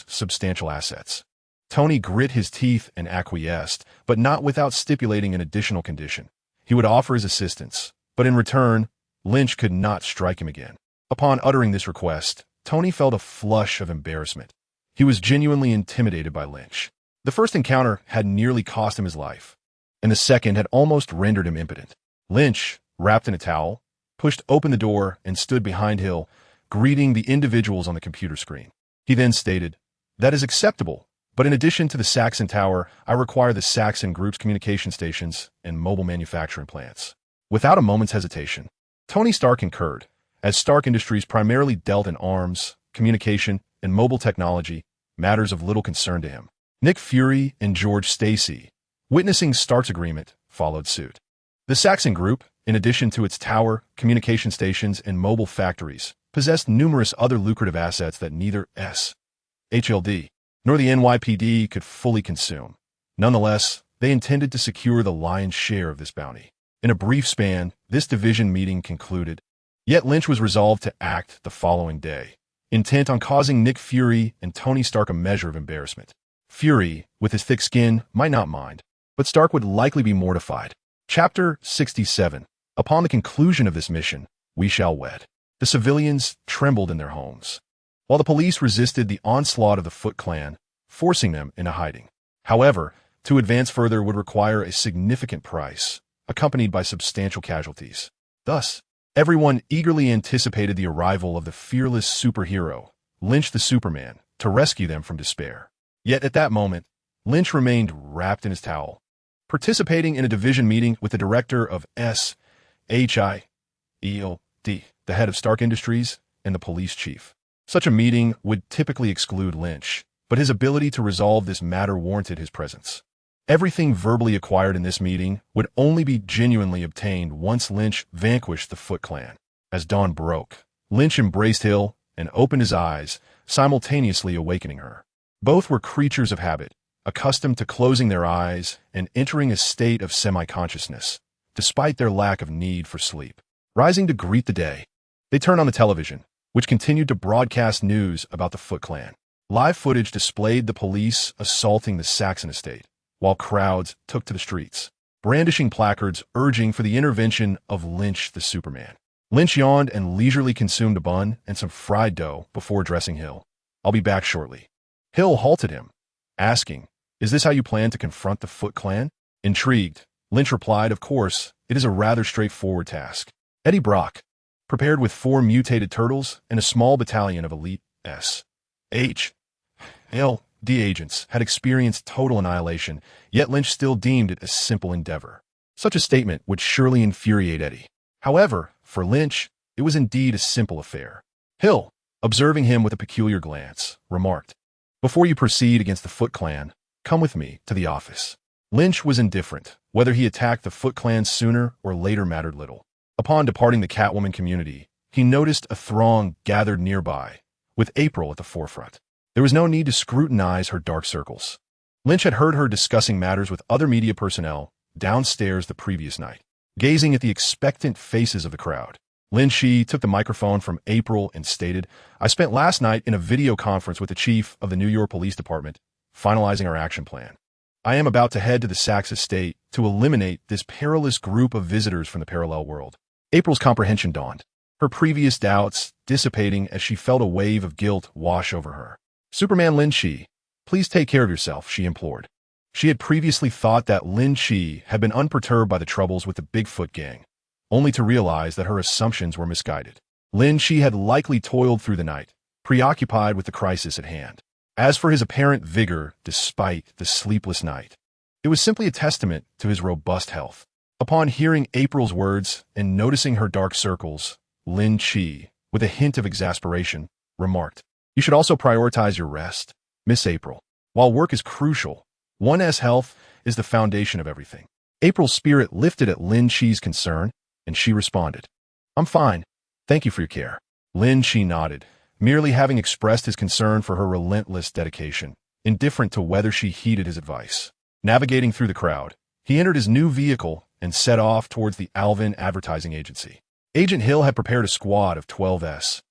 substantial assets, Tony grit his teeth and acquiesced, but not without stipulating an additional condition. He would offer his assistance, but in return, Lynch could not strike him again. Upon uttering this request, Tony felt a flush of embarrassment. He was genuinely intimidated by Lynch. The first encounter had nearly cost him his life, and the second had almost rendered him impotent. Lynch, wrapped in a towel, pushed open the door and stood behind Hill, greeting the individuals on the computer screen. He then stated, "That is acceptable, but in addition to the Saxon Tower, I require the Saxon Group's communication stations and mobile manufacturing plants." Without a moment's hesitation, Tony Stark concurred, as Stark Industries primarily dealt in arms, communication, and mobile technology, matters of little concern to him. Nick Fury and George Stacy, witnessing Stark's agreement, followed suit. The Saxon Group, in addition to its tower, communication stations, and mobile factories, possessed numerous other lucrative assets that neither S.H.I.E.L.D. nor the NYPD could fully consume. Nonetheless, they intended to secure the lion's share of this bounty. In a brief span, this division meeting concluded. Yet Lynch was resolved to act the following day, intent on causing Nick Fury and Tony Stark a measure of embarrassment. Fury, with his thick skin, might not mind, but Stark would likely be mortified. Chapter 67. Upon the conclusion of this mission, we shall wed. The civilians trembled in their homes, while the police resisted the onslaught of the Foot Clan, forcing them into hiding. However, to advance further would require a significant price, accompanied by substantial casualties. Thus, everyone eagerly anticipated the arrival of the fearless superhero, Lynch the Superman, to rescue them from despair. Yet at that moment, Lynch remained wrapped in his towel, participating in a division meeting with the director of S.H.I.E.L.D, the head of Stark Industries, and the police chief. Such a meeting would typically exclude Lynch, but his ability to resolve this matter warranted his presence. Everything verbally acquired in this meeting would only be genuinely obtained once Lynch vanquished the Foot Clan. As dawn broke, Lynch embraced Hill and opened his eyes, simultaneously awakening her. Both were creatures of habit, accustomed to closing their eyes and entering a state of semi-consciousness, despite their lack of need for sleep. Rising to greet the day, they turned on the television, which continued to broadcast news about the Foot Clan. Live footage displayed the police assaulting the Saxon estate, while crowds took to the streets, brandishing placards urging for the intervention of Lynch the Superman. Lynch yawned and leisurely consumed a bun and some fried dough before addressing Hill. "I'll be back shortly." Hill halted him, asking, "Is this how you plan to confront the Foot Clan?" Intrigued, Lynch replied, "Of course, it is a rather straightforward task." Eddie Brock, prepared with 4 mutated turtles and a small battalion of elite S.H.I.E.L.D agents, had experienced total annihilation, yet Lynch still deemed it a simple endeavor. Such a statement would surely infuriate Eddie. However, for Lynch, it was indeed a simple affair. Hill, observing him with a peculiar glance, remarked, "Before you proceed against the Foot Clan, come with me to the office." Lynch was indifferent. Whether he attacked the Foot Clan sooner or later mattered little. Upon departing the Catwoman community, he noticed a throng gathered nearby, with April at the forefront. There was no need to scrutinize her dark circles. Lynch had heard her discussing matters with other media personnel downstairs the previous night. Gazing at the expectant faces of the crowd, Lin Qi took the microphone from April and stated, "I spent last night in a video conference with the chief of the New York Police Department, finalizing our action plan. I am about to head to the Sachs estate to eliminate this perilous group of visitors from the parallel world." April's comprehension dawned, her previous doubts dissipating as she felt a wave of guilt wash over her. "Superman Lin Qi, please take care of yourself," she implored. She had previously thought that Lin Qi had been unperturbed by the troubles with the Bigfoot gang, only to realize that her assumptions were misguided. Lin Qi had likely toiled through the night, preoccupied with the crisis at hand. As for his apparent vigor despite the sleepless night, it was simply a testament to his robust health. Upon hearing April's words and noticing her dark circles, Lin Qi, with a hint of exasperation, remarked, "You should also prioritize your rest, Miss April. While work is crucial, one's health is the foundation of everything." April's spirit lifted at Lin Qi's concern, and she responded, "I'm fine. Thank you for your care." Lin Qi nodded, merely having expressed his concern for her relentless dedication, indifferent to whether she heeded his advice. Navigating through the crowd, he entered his new vehicle and set off towards the Alvin Advertising Agency. Agent Hill had prepared a squad of 12 S.H.I.E.L.D.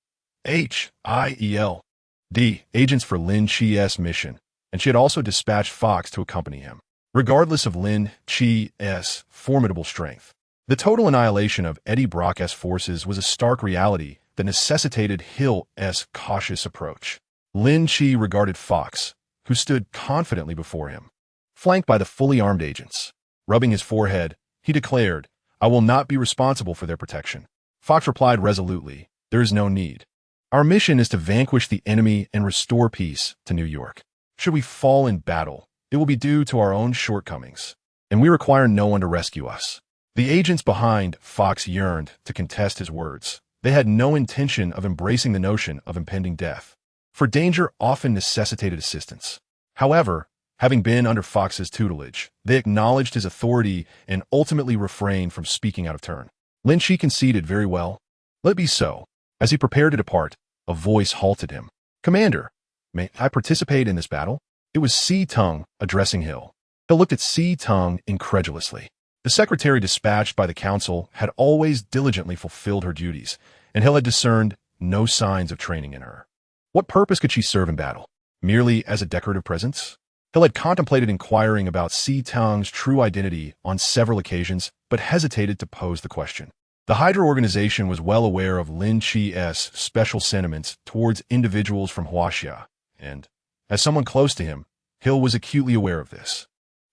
agents for Lin Qi's mission, and she had also dispatched Fox to accompany him. Regardless of Lin Qi's formidable strength, the total annihilation of Eddie Brock's forces was a stark reality that necessitated Hill's cautious approach. Lin Qi regarded Fox, who stood confidently before him, flanked by the fully armed agents. Rubbing his forehead, he declared, "I will not be responsible for their protection." Fox replied resolutely, "There is no need. Our mission is to vanquish the enemy and restore peace to New York. Should we fall in battle, it will be due to our own shortcomings, and we require no one to rescue us." The agents behind Fox yearned to contest his words. They had no intention of embracing the notion of impending death, for danger often necessitated assistance. However, having been under Fox's tutelage, they acknowledged his authority and ultimately refrained from speaking out of turn. Lin Qi conceded, "Very well. Let it be so." As he prepared to depart, a voice halted him. "Commander, may I participate in this battle?" It was Si-Tung addressing Hill. Hill looked at Si-Tung incredulously. The secretary dispatched by the council had always diligently fulfilled her duties, and Hill had discerned no signs of training in her. What purpose could she serve in battle? Merely as a decorative presence? Hill had contemplated inquiring about Si-Tung's true identity on several occasions, but hesitated to pose the question. The Hydra organization was well aware of Lin Qi's special sentiments towards individuals from Huaxia, and, as someone close to him, Hill was acutely aware of this.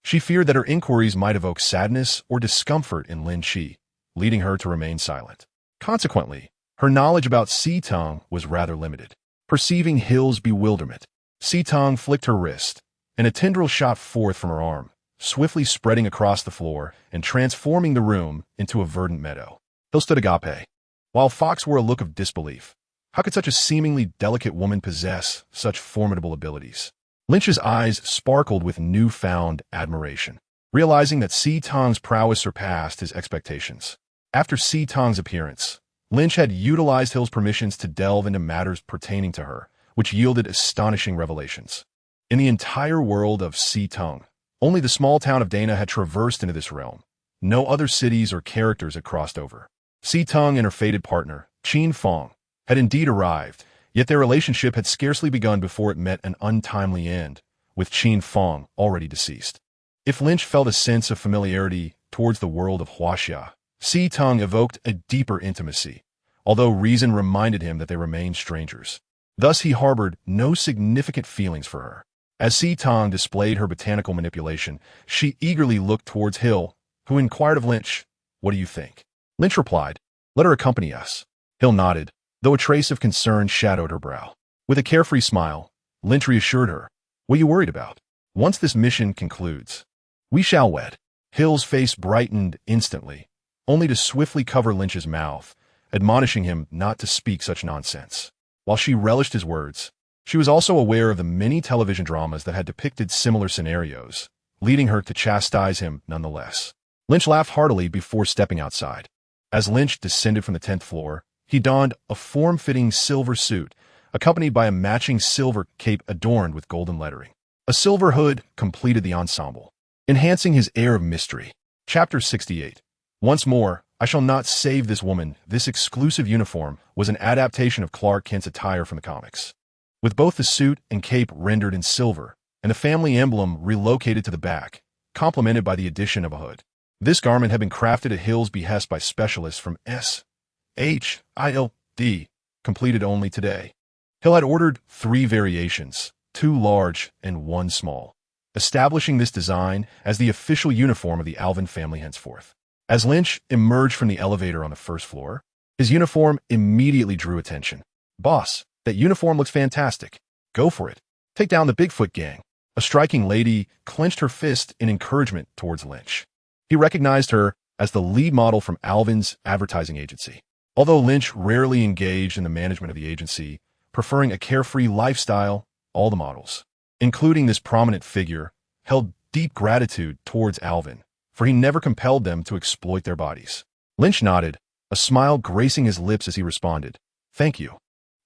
She feared that her inquiries might evoke sadness or discomfort in Lin Qi, leading her to remain silent. Consequently, her knowledge about Si-Tung was rather limited. Perceiving Hill's bewilderment, Si-Tung flicked her wrist, and a tendril shot forth from her arm, swiftly spreading across the floor and transforming the room into a verdant meadow. Hill stood agape, while Fox wore a look of disbelief. How could such a seemingly delicate woman possess such formidable abilities? Lynch's eyes sparkled with newfound admiration, realizing that Si-Tung's prowess surpassed his expectations. After Si-Tung's appearance, Lynch had utilized Hill's permissions to delve into matters pertaining to her, which yielded astonishing revelations. In the entire world of Si-Tung, only the small town of Dana had traversed into this realm. No other cities or characters had crossed over. Si-Tung and her fated partner, Qin Fong, had indeed arrived, yet their relationship had scarcely begun before it met an untimely end, with Qin Fong already deceased. If Lynch felt a sense of familiarity towards the world of Huaxia, Si-Tung evoked a deeper intimacy, although reason reminded him that they remained strangers. Thus he harbored no significant feelings for her. As Si-Tung displayed her botanical manipulation, she eagerly looked towards Hill, who inquired of Lynch, "What do you think?" Lynch replied, "Let her accompany us." Hill nodded, though a trace of concern shadowed her brow. With a carefree smile, Lynch reassured her, "What are you worried about? Once this mission concludes, we shall wed." Hill's face brightened instantly, only to swiftly cover Lynch's mouth, admonishing him not to speak such nonsense. While she relished his words, she was also aware of the many television dramas that had depicted similar scenarios, leading her to chastise him nonetheless. Lynch laughed heartily before stepping outside. As Lynch descended from the 10th floor, he donned a form-fitting silver suit, accompanied by a matching silver cape adorned with golden lettering. A silver hood completed the ensemble, enhancing his air of mystery. Chapter 68. Once more, I shall not save this woman. This exclusive uniform was an adaptation of Clark Kent's attire from the comics, with both the suit and cape rendered in silver, and the family emblem relocated to the back, complemented by the addition of a hood. This garment had been crafted at Hill's behest by specialists from S.H.I.E.L.D, completed only today. Hill had ordered 3 variations, 2 large and 1 small, establishing this design as the official uniform of the Alvin family henceforth. As Lynch emerged from the elevator on the 1st floor, his uniform immediately drew attention. "Boss, that uniform looks fantastic. Go for it. Take down the Bigfoot gang." A striking lady clenched her fist in encouragement towards Lynch. He recognized her as the lead model from Alvin's advertising agency. Although Lynch rarely engaged in the management of the agency, preferring a carefree lifestyle, all the models, including this prominent figure, held deep gratitude towards Alvin, for he never compelled them to exploit their bodies. Lynch nodded, a smile gracing his lips as he responded, "Thank you.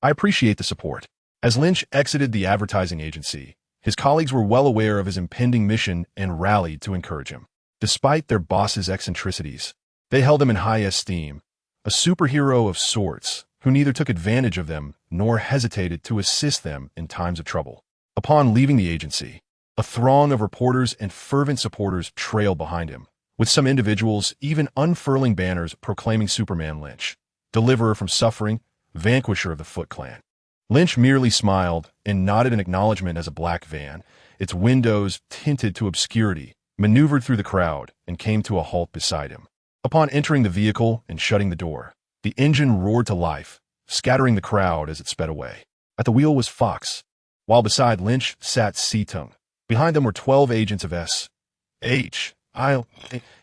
I appreciate the support." As Lynch exited the advertising agency, his colleagues were well aware of his impending mission and rallied to encourage him. Despite their boss's eccentricities, they held him in high esteem, a superhero of sorts who neither took advantage of them nor hesitated to assist them in times of trouble. Upon leaving the agency, a throng of reporters and fervent supporters trailed behind him, with some individuals even unfurling banners proclaiming Superman Lynch, deliverer from suffering, vanquisher of the Foot Clan. Lynch merely smiled and nodded in acknowledgement as a black van, its windows tinted to obscurity, maneuvered through the crowd and came to a halt beside him. Upon entering the vehicle and shutting the door, the engine roared to life, scattering the crowd as it sped away. At the wheel was Fox, while beside Lynch sat S.H.I.E.L.D. Behind them were 12 agents of S.H.I.E.L.D,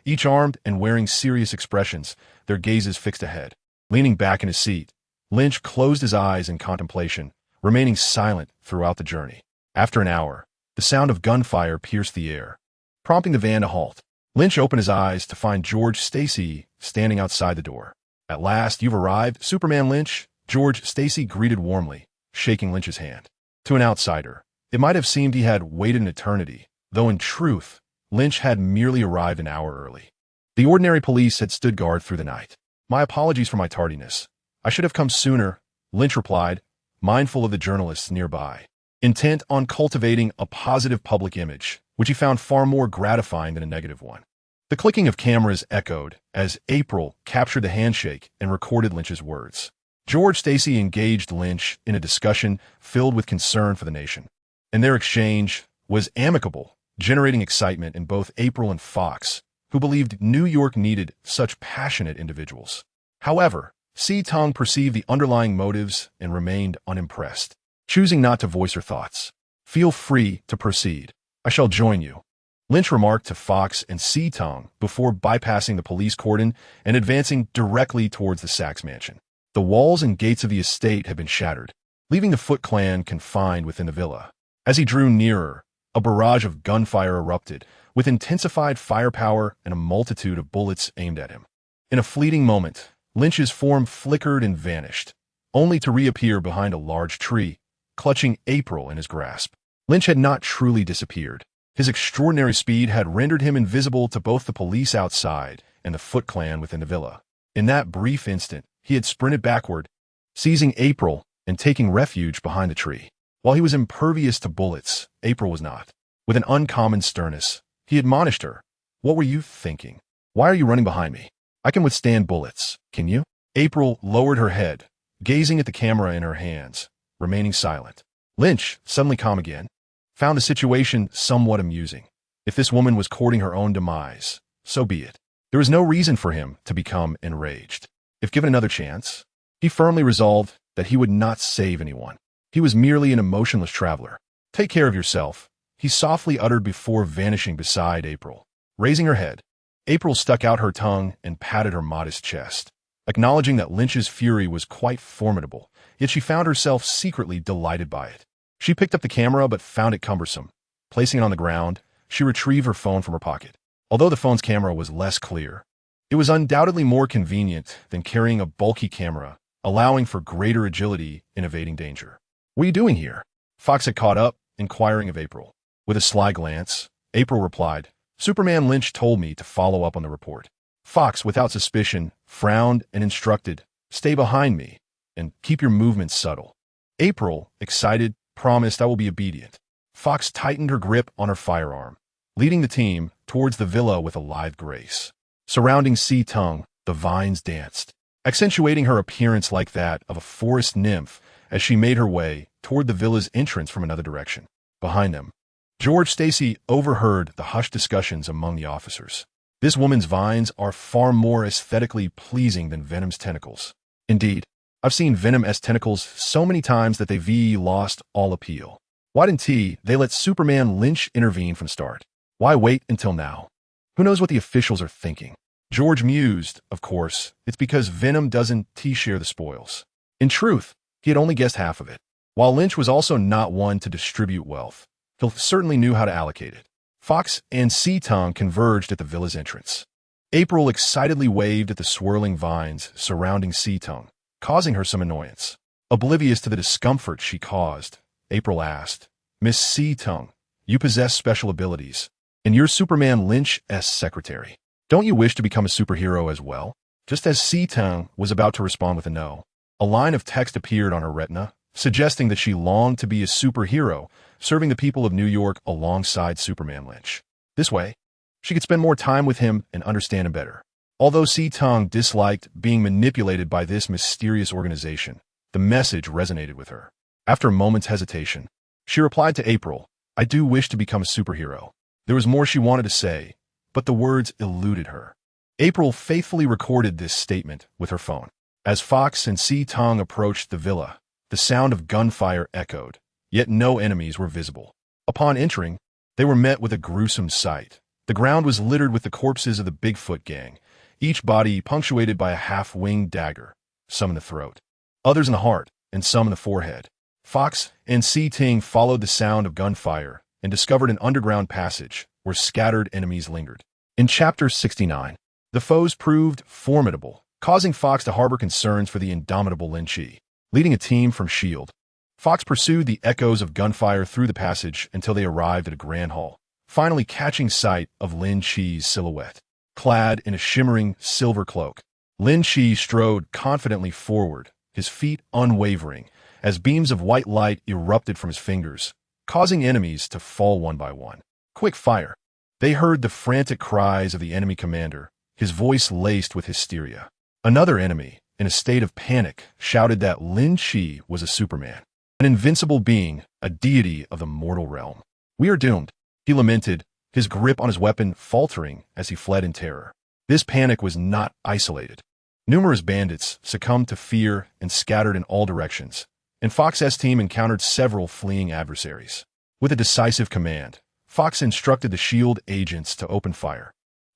each armed and wearing serious expressions, their gazes fixed ahead. Leaning back in his seat, Lynch closed his eyes in contemplation, remaining silent throughout the journey. After an hour, the sound of gunfire pierced the air, prompting the van to halt. Lynch opened his eyes to find George Stacy standing outside the door. "At last, you've arrived, Superman Lynch," George Stacy greeted warmly, shaking Lynch's hand. To an outsider, it might have seemed he had waited an eternity, though in truth, Lynch had merely arrived an hour early. The ordinary police had stood guard through the night. "My apologies for my tardiness. I should have come sooner," Lynch replied, mindful of the journalists nearby, intent on cultivating a positive public image, which he found far more gratifying than a negative one. The clicking of cameras echoed as April captured the handshake and recorded Lynch's words. George Stacy engaged Lynch in a discussion filled with concern for the nation, and their exchange was amicable, generating excitement in both April and Fox, who believed New York needed such passionate individuals. However, S.H.I.E.L.D. perceived the underlying motives and remained unimpressed, choosing not to voice her thoughts. "Feel free to proceed. I shall join you," Lynch remarked to Fox and S.H.I.E.L.D. before bypassing the police cordon and advancing directly towards the Sachs mansion. The walls and gates of the estate had been shattered, leaving the Foot Clan confined within the villa. As he drew nearer, a barrage of gunfire erupted, with intensified firepower and a multitude of bullets aimed at him. In a fleeting moment, Lynch's form flickered and vanished, only to reappear behind a large tree, clutching April in his grasp. Lynch had not truly disappeared. His extraordinary speed had rendered him invisible to both the police outside and the Foot Clan within the villa. In that brief instant, he had sprinted backward, seizing April and taking refuge behind the tree. While he was impervious to bullets, April was not. With an uncommon sternness, he admonished her. "What were you thinking? Why are you running behind me? I can withstand bullets. Can you?" April lowered her head, gazing at the camera in her hands, remaining silent. Lynch, suddenly calm again, found the situation somewhat amusing. If this woman was courting her own demise, so be it. There was no reason for him to become enraged. If given another chance, he firmly resolved that he would not save anyone. He was merely an emotionless traveler. "Take care of yourself," he softly uttered before vanishing beside April. Raising her head, April stuck out her tongue and patted her modest chest, acknowledging that Lynch's fury was quite formidable, yet she found herself secretly delighted by it. She picked up the camera but found it cumbersome. Placing it on the ground, she retrieved her phone from her pocket. Although the phone's camera was less clear, it was undoubtedly more convenient than carrying a bulky camera, allowing for greater agility in evading danger. "What are you doing here?" Fox had caught up, inquiring of April. With a sly glance, April replied, "Superman Lynch told me to follow up on the report." Fox, without suspicion, frowned and instructed, "Stay behind me, and keep your movements subtle." April, excited, promised, "I will be obedient." Fox tightened her grip on her firearm, leading the team towards the villa with a lithe grace. Surrounding Si-Tung, the vines danced, accentuating her appearance like that of a forest nymph as she made her way toward the villa's entrance from another direction. Behind them, George Stacy overheard the hushed discussions among the officers. "This woman's vines are far more aesthetically pleasing than Venom's tentacles. Indeed, I've seen Venom-esque tentacles so many times that they've lost all appeal. Why didn't they let Superman Lynch intervene from start? Why wait until now? Who knows what the officials are thinking?" George mused, "Of course, it's because Venom doesn't share the spoils." In truth, he had only guessed half of it. While Lynch was also not one to distribute wealth, he certainly knew how to allocate it. Fox and Si-Tung converged at the villa's entrance. April excitedly waved at the swirling vines surrounding Si-Tung, causing her some annoyance. Oblivious to the discomfort she caused, April asked, "Miss Si-Tung, you possess special abilities, and you're Superman Lynch's secretary. Don't you wish to become a superhero as well?" Just as Si-Tung was about to respond with a no, a line of text appeared on her retina, suggesting that she longed to be a superhero, serving the people of New York alongside Superman Lynch. This way, she could spend more time with him and understand him better. Although Si-Tung disliked being manipulated by this mysterious organization, the message resonated with her. After a moment's hesitation, she replied to April, "I do wish to become a superhero." There was more she wanted to say, but the words eluded her. April faithfully recorded this statement with her phone. As Fox and Si-Tung approached the villa, the sound of gunfire echoed, yet no enemies were visible. Upon entering, they were met with a gruesome sight. The ground was littered with the corpses of the Bigfoot gang, each body punctuated by a half-winged dagger, some in the throat, others in the heart, and some in the forehead. Fox and Si-Tung followed the sound of gunfire and discovered an underground passage where scattered enemies lingered. In Chapter 69, the foes proved formidable, causing Fox to harbor concerns for the indomitable Lin Qi. Leading a team from S.H.I.E.L.D, Fox pursued the echoes of gunfire through the passage until they arrived at a grand hall, finally catching sight of Lin Qi's silhouette. Clad in a shimmering silver cloak, Lin Qi strode confidently forward, his feet unwavering, as beams of white light erupted from his fingers, causing enemies to fall one by one. "Quick fire!" They heard the frantic cries of the enemy commander, his voice laced with hysteria. Another enemy, in a state of panic, shouted that Lin Qi was a Superman, an invincible being, a deity of the mortal realm. "We are doomed," he lamented, his grip on his weapon faltering as he fled in terror. This panic was not isolated. Numerous bandits succumbed to fear and scattered in all directions, and Fox's team encountered several fleeing adversaries. With a decisive command, Fox instructed the S.H.I.E.L.D. agents to open fire,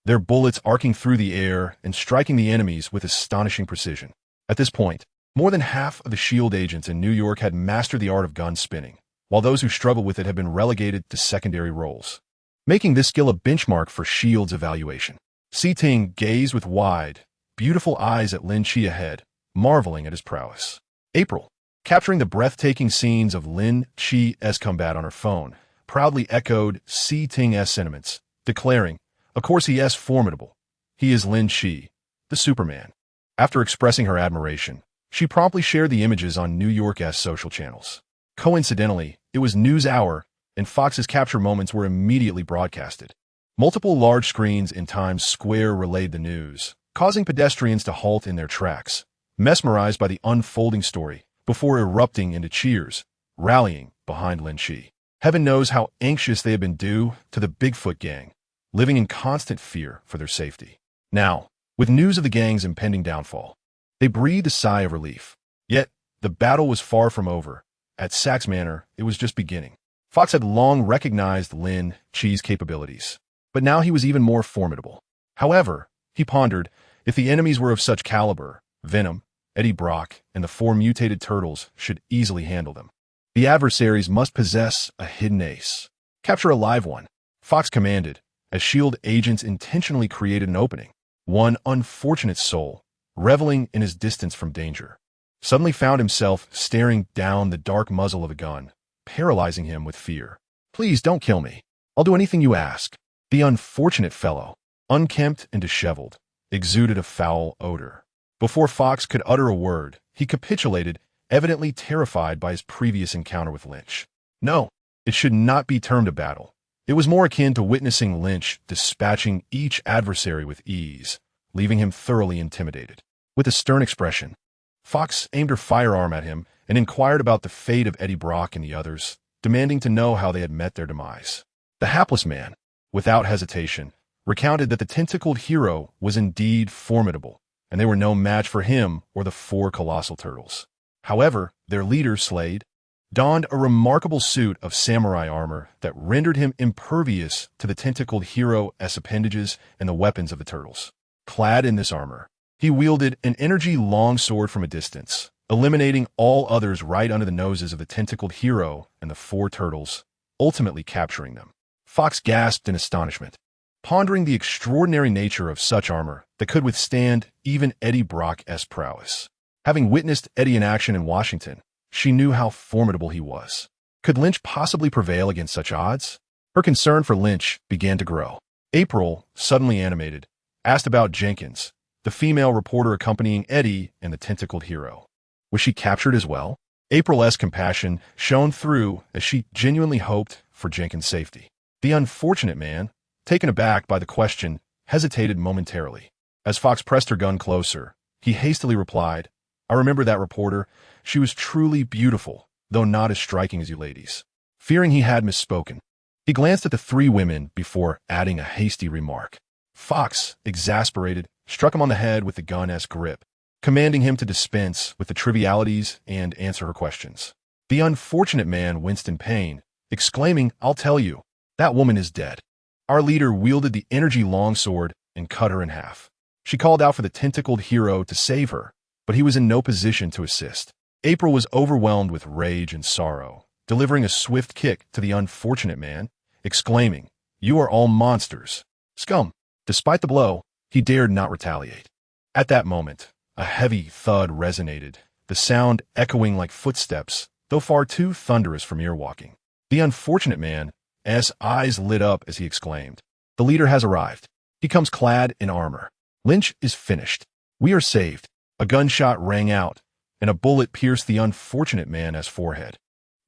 their bullets arcing through the air and striking the enemies with astonishing precision. At this point, more than half of the S.H.I.E.L.D. agents in New York had mastered the art of gun spinning, while those who struggled with it had been relegated to secondary roles, making this skill a benchmark for S.H.I.E.L.D.'s evaluation. Si-Tung gazed with wide, beautiful eyes at Lin Qi ahead, marveling at his prowess. April, capturing the breathtaking scenes of Lin Qi's combat on her phone, proudly echoed Si-Tung's sentiments, declaring, "Of course he is formidable. He is Lin Qi, the Superman." After expressing her admiration, she promptly shared the images on New York's social channels. Coincidentally, it was News Hour, and Fox's capture moments were immediately broadcasted. Multiple large screens in Times Square relayed the news, causing pedestrians to halt in their tracks, mesmerized by the unfolding story, before erupting into cheers, rallying behind Lin Qi. Heaven knows how anxious they had been due to the Bigfoot gang, living in constant fear for their safety. Now, with news of the gang's impending downfall, they breathed a sigh of relief. Yet, the battle was far from over. At Saxe Manor, it was just beginning. Fox had long recognized Lin Qi's capabilities, but now he was even more formidable. However, he pondered, if the enemies were of such caliber, Venom, Eddie Brock, and the 4 mutated turtles should easily handle them. The adversaries must possess a hidden ace. Capture a live one, Fox commanded, as S.H.I.E.L.D. agents intentionally created an opening. One unfortunate soul, reveling in his distance from danger, suddenly found himself staring down the dark muzzle of a gun, paralyzing him with fear. "Please don't kill me. I'll do anything you ask." The unfortunate fellow, unkempt and disheveled, exuded a foul odor. Before Fox could utter a word, he capitulated, evidently terrified by his previous encounter with Lynch. No, it should not be termed a battle. It was more akin to witnessing Lynch dispatching each adversary with ease, leaving him thoroughly intimidated. With a stern expression, Fox aimed her firearm at him and inquired about the fate of Eddie Brock and the others, demanding to know how they had met their demise. The hapless man, without hesitation, recounted that the tentacled hero was indeed formidable, and they were no match for him or the 4 colossal turtles. However, their leader, S.H.I.E.L.D., donned a remarkable suit of samurai armor that rendered him impervious to the tentacled hero's appendages and the weapons of the turtles. Clad in this armor, he wielded an energy longsword from a distance, eliminating all others right under the noses of the tentacled hero and the 4 turtles, ultimately capturing them. Fox gasped in astonishment, pondering the extraordinary nature of such armor that could withstand even Eddie Brock's prowess. Having witnessed Eddie in action in Washington, she knew how formidable he was. Could Lynch possibly prevail against such odds? Her concern for Lynch began to grow. April, suddenly animated, asked about Jenkins, the female reporter accompanying Eddie and the tentacled hero. Was she captured as well? April's compassion shone through as she genuinely hoped for Jenkins' safety. The unfortunate man, taken aback by the question, hesitated momentarily. As Fox pressed her gun closer, he hastily replied, "I remember that reporter. She was truly beautiful, though not as striking as you ladies." Fearing he had misspoken, he glanced at the 3 women before adding a hasty remark. Fox, exasperated, struck him on the head with the gun's grip, commanding him to dispense with the trivialities and answer her questions. The unfortunate man winced in pain, exclaiming, "I'll tell you, that woman is dead." Our leader wielded the energy longsword and cut her in half. She called out for the tentacled hero to save her, but he was in no position to assist. April was overwhelmed with rage and sorrow, delivering a swift kick to the unfortunate man, exclaiming, "You are all monsters. Scum!" Despite the blow, he dared not retaliate. At that moment, a heavy thud resonated, the sound echoing like footsteps, though far too thunderous for mere walking. The unfortunate man's eyes lit up as he exclaimed, "The leader has arrived. He comes clad in armor. Lynch is finished. We are saved." A gunshot rang out, and a bullet pierced the unfortunate man's forehead,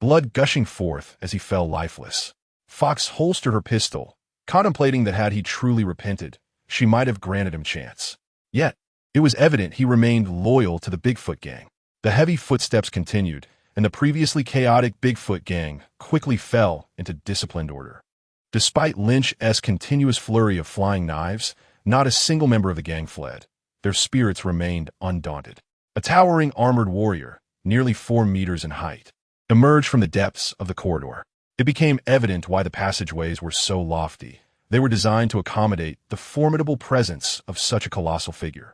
blood gushing forth as he fell lifeless. Fox holstered her pistol, contemplating that had he truly repented, she might have granted him chance. Yet, it was evident he remained loyal to the Bigfoot gang. The heavy footsteps continued, and the previously chaotic Bigfoot gang quickly fell into disciplined order. Despite Lynch's continuous flurry of flying knives, not a single member of the gang fled. Their spirits remained undaunted. A towering armored warrior, nearly 4 meters in height, emerged from the depths of the corridor. It became evident why the passageways were so lofty. They were designed to accommodate the formidable presence of such a colossal figure.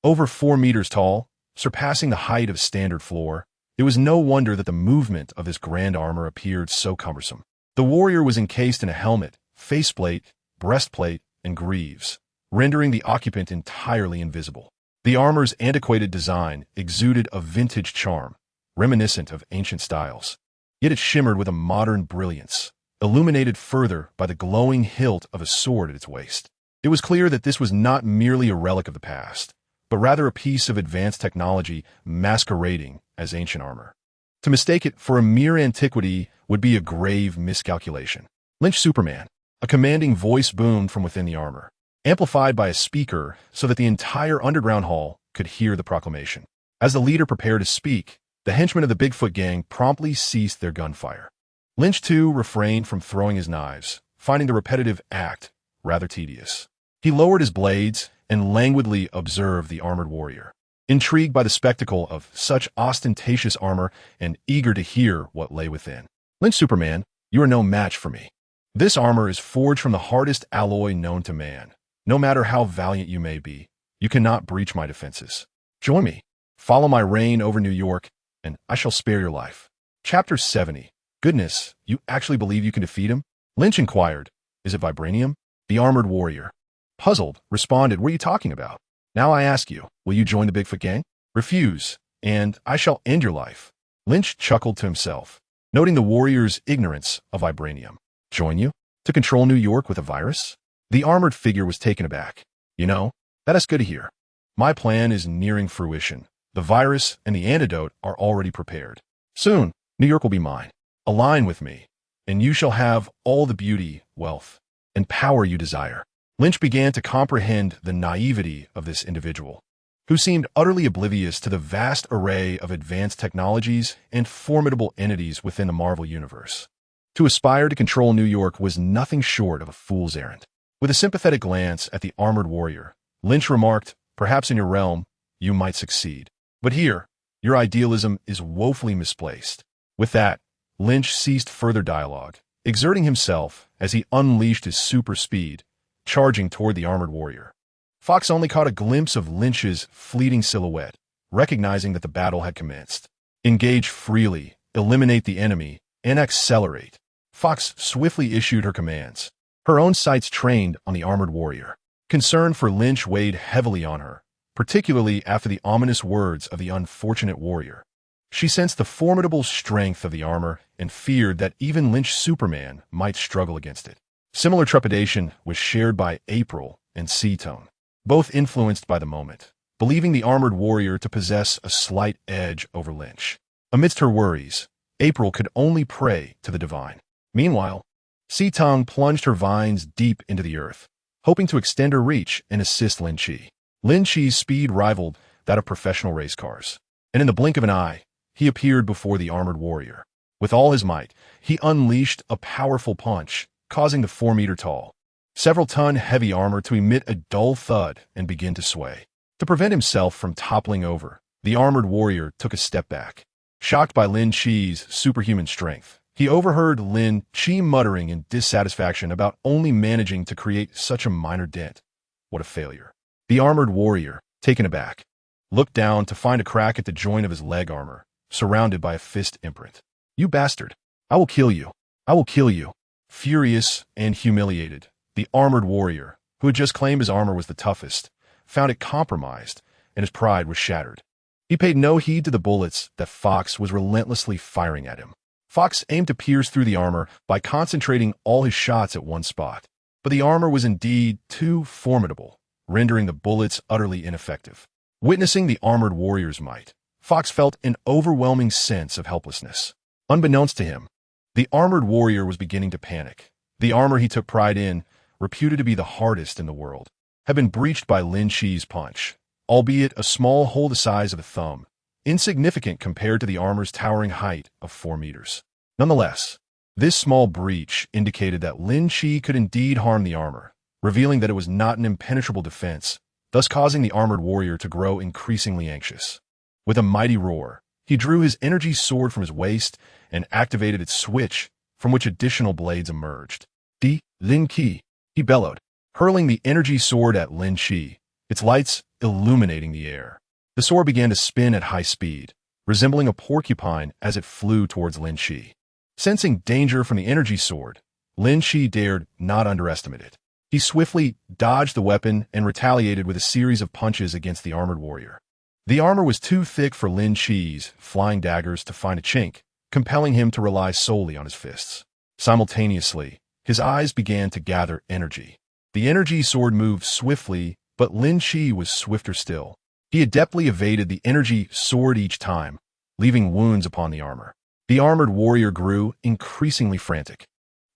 Over 4 meters tall, surpassing the height of a standard floor, it was no wonder that the movement of this grand armor appeared so cumbersome. The warrior was encased in a helmet, faceplate, breastplate, and greaves, rendering the occupant entirely invisible. The armor's antiquated design exuded a vintage charm, reminiscent of ancient styles. Yet it shimmered with a modern brilliance, illuminated further by the glowing hilt of a sword at its waist. It was clear that this was not merely a relic of the past, but rather a piece of advanced technology masquerading as ancient armor. To mistake it for a mere antiquity would be a grave miscalculation. "Lynch Superman," a commanding voice boomed from within the armor, amplified by a speaker so that the entire underground hall could hear the proclamation. As the leader prepared to speak, the henchmen of the Bigfoot gang promptly ceased their gunfire. Lynch, too, refrained from throwing his knives, finding the repetitive act rather tedious. He lowered his blades and languidly observed the armored warrior, intrigued by the spectacle of such ostentatious armor and eager to hear what lay within. "Lynch Superman, you are no match for me. This armor is forged from the hardest alloy known to man. No matter how valiant you may be, you cannot breach my defenses. Join me. Follow my reign over New York, and I shall spare your life. Chapter 70. Goodness, you actually believe you can defeat him? Lynch inquired. Is it vibranium? The armored warrior, puzzled, responded, what are you talking about? Now I ask you, will you join the Bigfoot gang? Refuse, and I shall end your life. Lynch chuckled to himself, noting the warrior's ignorance of vibranium. Join you? To control New York with a virus? The armored figure was taken aback. You know, that is good to hear. My plan is nearing fruition. The virus and the antidote are already prepared. Soon, New York will be mine. Align with me, and you shall have all the beauty, wealth, and power you desire. Lynch began to comprehend the naivety of this individual, who seemed utterly oblivious to the vast array of advanced technologies and formidable entities within the Marvel Universe. To aspire to control New York was nothing short of a fool's errand. With a sympathetic glance at the armored warrior, Lynch remarked, perhaps in your realm, you might succeed. But here, your idealism is woefully misplaced. With that, Lynch ceased further dialogue, exerting himself as he unleashed his super speed, charging toward the armored warrior. Fox only caught a glimpse of Lynch's fleeting silhouette, recognizing that the battle had commenced. Engage freely, eliminate the enemy, and accelerate. Fox swiftly issued her commands, her own sights trained on the armored warrior. Concern for Lynch weighed heavily on her, particularly after the ominous words of the unfortunate warrior. She sensed the formidable strength of the armor and feared that even Lynch's Superman might struggle against it. Similar trepidation was shared by April and Ceatone, both influenced by the moment, believing the armored warrior to possess a slight edge over Lynch. Amidst her worries, April could only pray to the divine. Meanwhile, Ceatone plunged her vines deep into the earth, hoping to extend her reach and assist Lin Qi. Lin Qi's speed rivaled that of professional race cars, and in the blink of an eye, he appeared before the armored warrior. With all his might, he unleashed a powerful punch, causing the 4-meter-tall, several-ton heavy armor to emit a dull thud and begin to sway. To prevent himself from toppling over, the armored warrior took a step back. Shocked by Lin Qi's superhuman strength, he overheard Lin Qi muttering in dissatisfaction about only managing to create such a minor dent. What a failure. The armored warrior, taken aback, looked down to find a crack at the joint of his leg armor, surrounded by a fist imprint. You bastard! I will kill you! I will kill you! Furious and humiliated, the armored warrior, who had just claimed his armor was the toughest, found it compromised, and his pride was shattered. He paid no heed to the bullets that Fox was relentlessly firing at him. Fox aimed to pierce through the armor by concentrating all his shots at one spot, but the armor was indeed too formidable, rendering the bullets utterly ineffective. Witnessing the armored warrior's might, Fox felt an overwhelming sense of helplessness. Unbeknownst to him, the armored warrior was beginning to panic. The armor he took pride in, reputed to be the hardest in the world, had been breached by Lin Qi's punch, albeit a small hole the size of a thumb, insignificant compared to the armor's towering height of 4 meters. Nonetheless, this small breach indicated that Lin Qi could indeed harm the armor, revealing that it was not an impenetrable defense, thus causing the armored warrior to grow increasingly anxious. With a mighty roar, he drew his energy sword from his waist and activated its switch, from which additional blades emerged. Lin Qi, he bellowed, hurling the energy sword at Lin Qi, its lights illuminating the air. The sword began to spin at high speed, resembling a porcupine as it flew towards Lin Qi. Sensing danger from the energy sword, Lin Qi dared not underestimate it. He swiftly dodged the weapon and retaliated with a series of punches against the armored warrior. The armor was too thick for Lin Qi's flying daggers to find a chink, compelling him to rely solely on his fists. Simultaneously, his eyes began to gather energy. The energy sword moved swiftly, but Lin Qi was swifter still. He adeptly evaded the energy sword each time, leaving wounds upon the armor. The armored warrior grew increasingly frantic,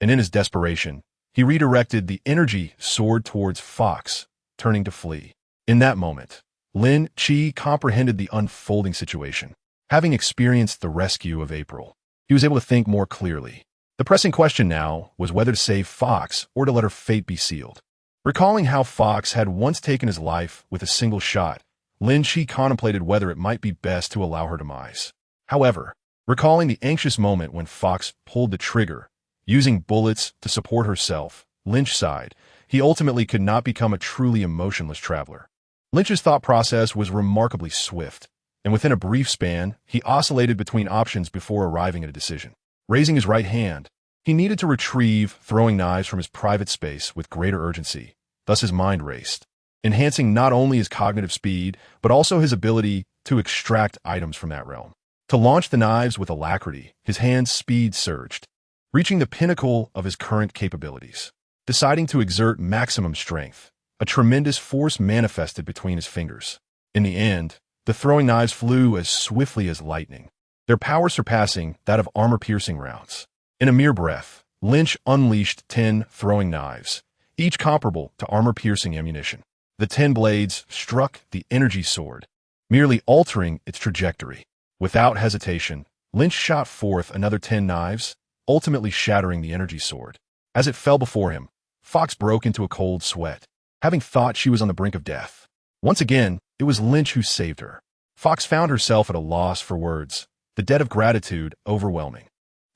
and in his desperation, he redirected the energy sword towards Fox, turning to flee. In that moment, Lin Qi comprehended the unfolding situation. Having experienced the rescue of April, he was able to think more clearly. The pressing question now was whether to save Fox or to let her fate be sealed. Recalling how Fox had once taken his life with a single shot, Lin Qi contemplated whether it might be best to allow her demise. However, recalling the anxious moment when Fox pulled the trigger, using bullets to support herself, Lynch sighed. he ultimately could not become a truly emotionless traveler. Lynch's thought process was remarkably swift, and within a brief span, he oscillated between options before arriving at a decision. Raising his right hand, he needed to retrieve throwing knives from his private space with greater urgency. Thus his mind raced, enhancing not only his cognitive speed, but also his ability to extract items from that realm. To launch the knives with alacrity, his hand's speed surged, reaching the pinnacle of his current capabilities. Deciding to exert maximum strength, a tremendous force manifested between his fingers. In the end, the throwing knives flew as swiftly as lightning, their power surpassing that of armor-piercing rounds. In a mere breath, Lynch unleashed 10 throwing knives, each comparable to armor-piercing ammunition. The 10 blades struck the energy sword, merely altering its trajectory. Without hesitation, Lynch shot forth another 10 knives, ultimately shattering the energy sword. As it fell before him, Fox broke into a cold sweat, having thought she was on the brink of death. Once again, it was Lynch who saved her. Fox found herself at a loss for words, the debt of gratitude overwhelming.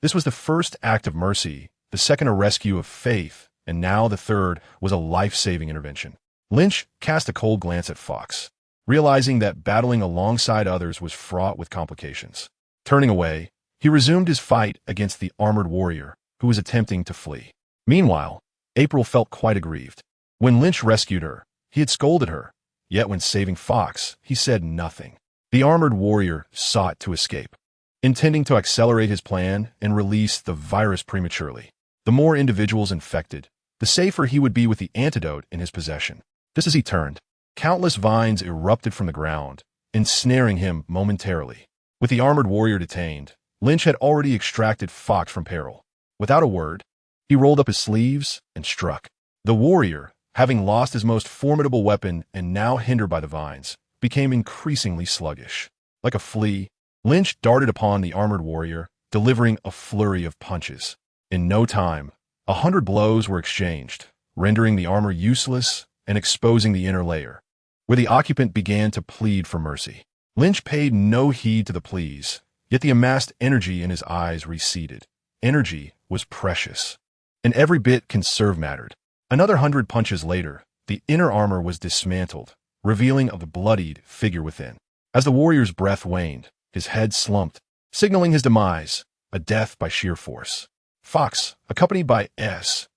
This was the first act of mercy, the second a rescue of faith, and now the third was a life-saving intervention. Lynch cast a cold glance at Fox, realizing that battling alongside others was fraught with complications. Turning away, he resumed his fight against the armored warrior, who was attempting to flee. Meanwhile, April felt quite aggrieved. When Lynch rescued her, he had scolded her, yet when saving Fox, he said nothing. The armored warrior sought to escape, intending to accelerate his plan and release the virus prematurely. The more individuals infected, the safer he would be with the antidote in his possession. Just as he turned, countless vines erupted from the ground, ensnaring him momentarily. With the armored warrior detained, Lynch had already extracted Fox from peril. Without a word, he rolled up his sleeves and struck. The warrior, having lost his most formidable weapon and now hindered by the vines, became increasingly sluggish. Like a flea, Lynch darted upon the armored warrior, delivering a flurry of punches. In no time, 100 blows were exchanged, rendering the armor useless and exposing the inner layer, where the occupant began to plead for mercy. Lynch paid no heed to the pleas, yet the amassed energy in his eyes receded. Energy was precious, and every bit conserved mattered. Another 100 punches later, the inner armor was dismantled, revealing a bloodied figure within. As the warrior's breath waned, his head slumped, signaling his demise, a death by sheer force. Fox, accompanied by S.H.I.E.L.D.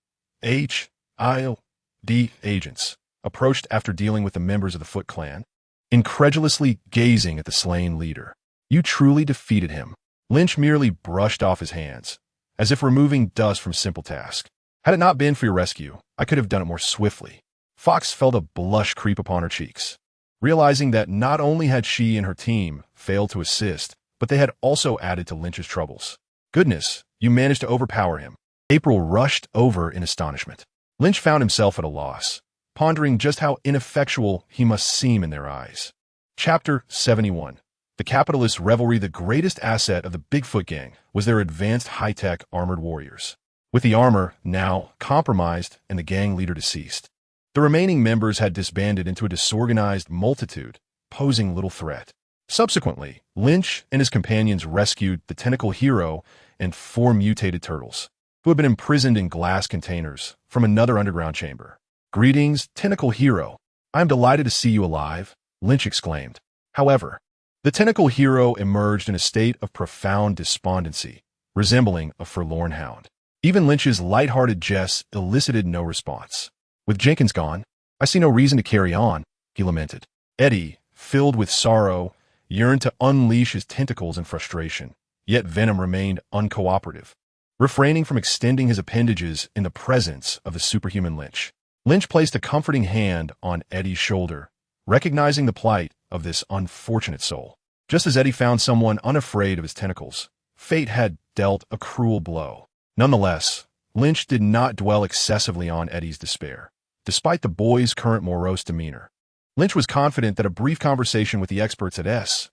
agents, approached after dealing with the members of the Foot Clan, incredulously gazing at the slain leader. You truly defeated him. Lynch merely brushed off his hands, as if removing dust from a simple task. Had it not been for your rescue, I could have done it more swiftly. Fox felt a blush creep upon her cheeks, realizing that not only had she and her team failed to assist, but they had also added to Lynch's troubles. Goodness, you managed to overpower him. April rushed over in astonishment. Lynch found himself at a loss, pondering just how ineffectual he must seem in their eyes. Chapter 71. The capitalist revelry. The greatest asset of the Bigfoot gang was their advanced high-tech armored warriors. With the armor now compromised and the gang leader deceased, the remaining members had disbanded into a disorganized multitude, posing little threat. Subsequently, Lynch and his companions rescued the tentacle hero and 4 mutated turtles, who had been imprisoned in glass containers from another underground chamber. Greetings, tentacle hero. I am delighted to see you alive, Lynch exclaimed. However, the tentacle hero emerged in a state of profound despondency, resembling a forlorn hound. Even Lynch's light-hearted jests elicited no response. With Jenkins gone, I see no reason to carry on, he lamented. Eddie, filled with sorrow, yearned to unleash his tentacles in frustration, yet Venom remained uncooperative, refraining from extending his appendages in the presence of the superhuman Lynch. Lynch placed a comforting hand on Eddie's shoulder, recognizing the plight of this unfortunate soul. Just as Eddie found someone unafraid of his tentacles, fate had dealt a cruel blow. Nonetheless, Lynch did not dwell excessively on Eddie's despair. Despite the boy's current morose demeanor, Lynch was confident that a brief conversation with the experts at S.H.I.E.L.D.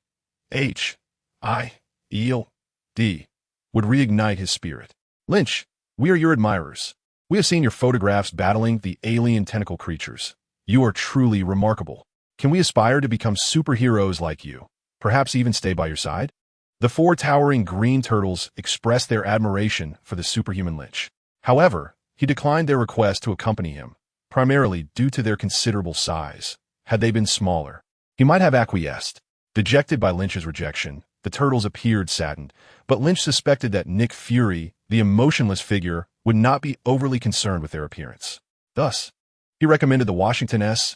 would reignite his spirit. Lynch, we are your admirers. We have seen your photographs battling the alien tentacle creatures. You are truly remarkable. Can we aspire to become superheroes like you? Perhaps even stay by your side? The 4 towering green turtles expressed their admiration for the superhuman Lynch. However, he declined their request to accompany him, primarily due to their considerable size. Had they been smaller, he might have acquiesced. Dejected by Lynch's rejection, the turtles appeared saddened, but Lynch suspected that Nick Fury, the emotionless figure, would not be overly concerned with their appearance. Thus, he recommended the Washington S.H.I.E.L.D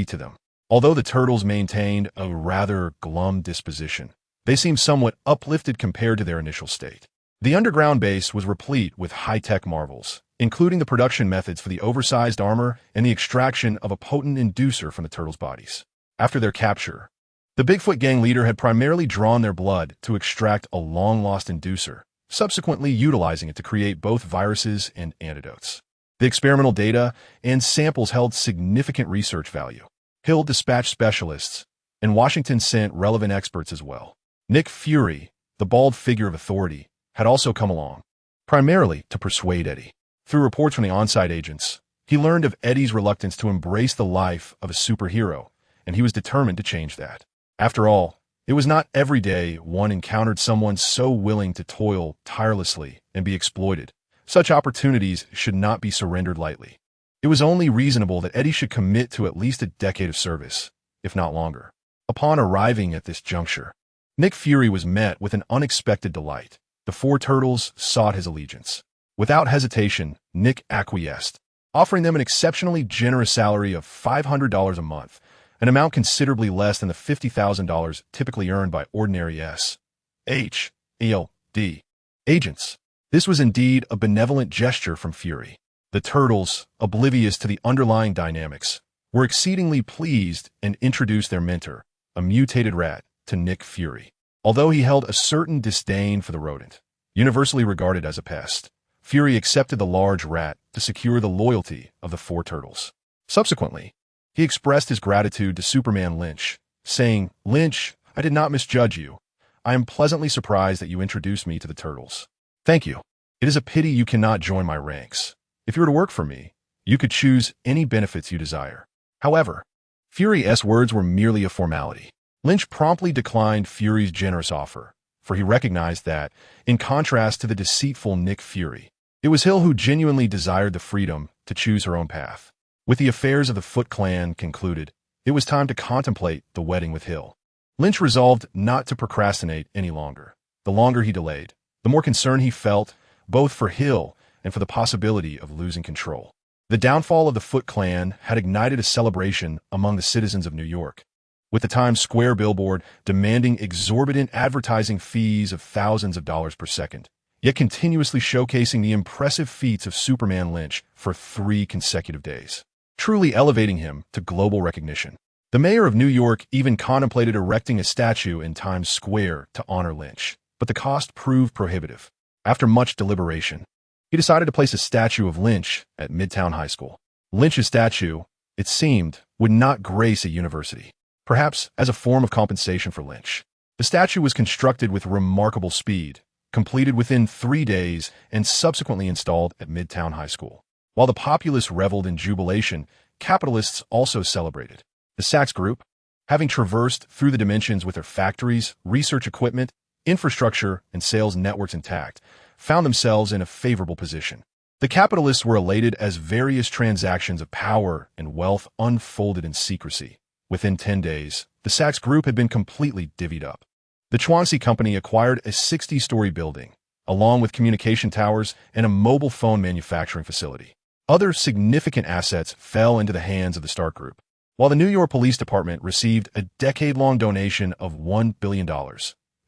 to them. Although the turtles maintained a rather glum disposition, they seemed somewhat uplifted compared to their initial state. The underground base was replete with high-tech marvels, including the production methods for the oversized armor and the extraction of a potent inducer from the turtles' bodies. After their capture, the Bigfoot gang leader had primarily drawn their blood to extract a long-lost inducer, subsequently utilizing it to create both viruses and antidotes. The experimental data and samples held significant research value. S.H.I.E.L.D dispatched specialists, and Washington sent relevant experts as well. Nick Fury, the bald figure of authority, had also come along, primarily to persuade Eddie. Through reports from the on-site agents, he learned of Eddie's reluctance to embrace the life of a superhero, and he was determined to change that. After all, it was not every day one encountered someone so willing to toil tirelessly and be exploited. Such opportunities should not be surrendered lightly. It was only reasonable that Eddie should commit to at least a decade of service, if not longer. Upon arriving at this juncture, Nick Fury was met with an unexpected delight. The four turtles sought his allegiance. Without hesitation, Nick acquiesced, offering them an exceptionally generous salary of $500 a month, an amount considerably less than the $50,000 typically earned by ordinary S.H.I.E.L.D agents. This was indeed a benevolent gesture from Fury. The turtles, oblivious to the underlying dynamics, were exceedingly pleased and introduced their mentor, a mutated rat, to Nick Fury. Although he held a certain disdain for the rodent, universally regarded as a pest, Fury accepted the large rat to secure the loyalty of the four turtles. Subsequently, he expressed his gratitude to Superman Lynch, saying, "Lynch, I did not misjudge you. I am pleasantly surprised that you introduced me to the turtles. Thank you. It is a pity you cannot join my ranks. If you were to work for me, you could choose any benefits you desire." However, Fury's words were merely a formality. Lynch promptly declined Fury's generous offer, for he recognized that, in contrast to the deceitful Nick Fury, it was S.H.I.E.L.D who genuinely desired the freedom to choose her own path. With the affairs of the Foot Clan concluded, it was time to contemplate the wedding with S.H.I.E.L.D. Lynch resolved not to procrastinate any longer. The longer he delayed, the more concern he felt, both for S.H.I.E.L.D and for the possibility of losing control. The downfall of the Foot Clan had ignited a celebration among the citizens of New York, with the Times Square billboard demanding exorbitant advertising fees of thousands of dollars per second, yet continuously showcasing the impressive feats of Superman Lynch for 3 consecutive days, truly elevating him to global recognition. The mayor of New York even contemplated erecting a statue in Times Square to honor Lynch, but the cost proved prohibitive. After much deliberation, he decided to place a statue of Lynch at Midtown High School. Lynch's statue, it seemed, would not grace a university, perhaps as a form of compensation for Lynch. The statue was constructed with remarkable speed, completed within 3 days, and subsequently installed at Midtown High School. While the populace reveled in jubilation, capitalists also celebrated. The Sachs Group, having traversed through the dimensions with their factories, research equipment, infrastructure, and sales networks intact, found themselves in a favorable position. The capitalists were elated as various transactions of power and wealth unfolded in secrecy. Within 10 days, the Sachs Group had been completely divvied up. The Chauncey Company acquired a 60-story building, along with communication towers and a mobile phone manufacturing facility. Other significant assets fell into the hands of the Stark Group, while the New York Police Department received a decade-long donation of $1 billion,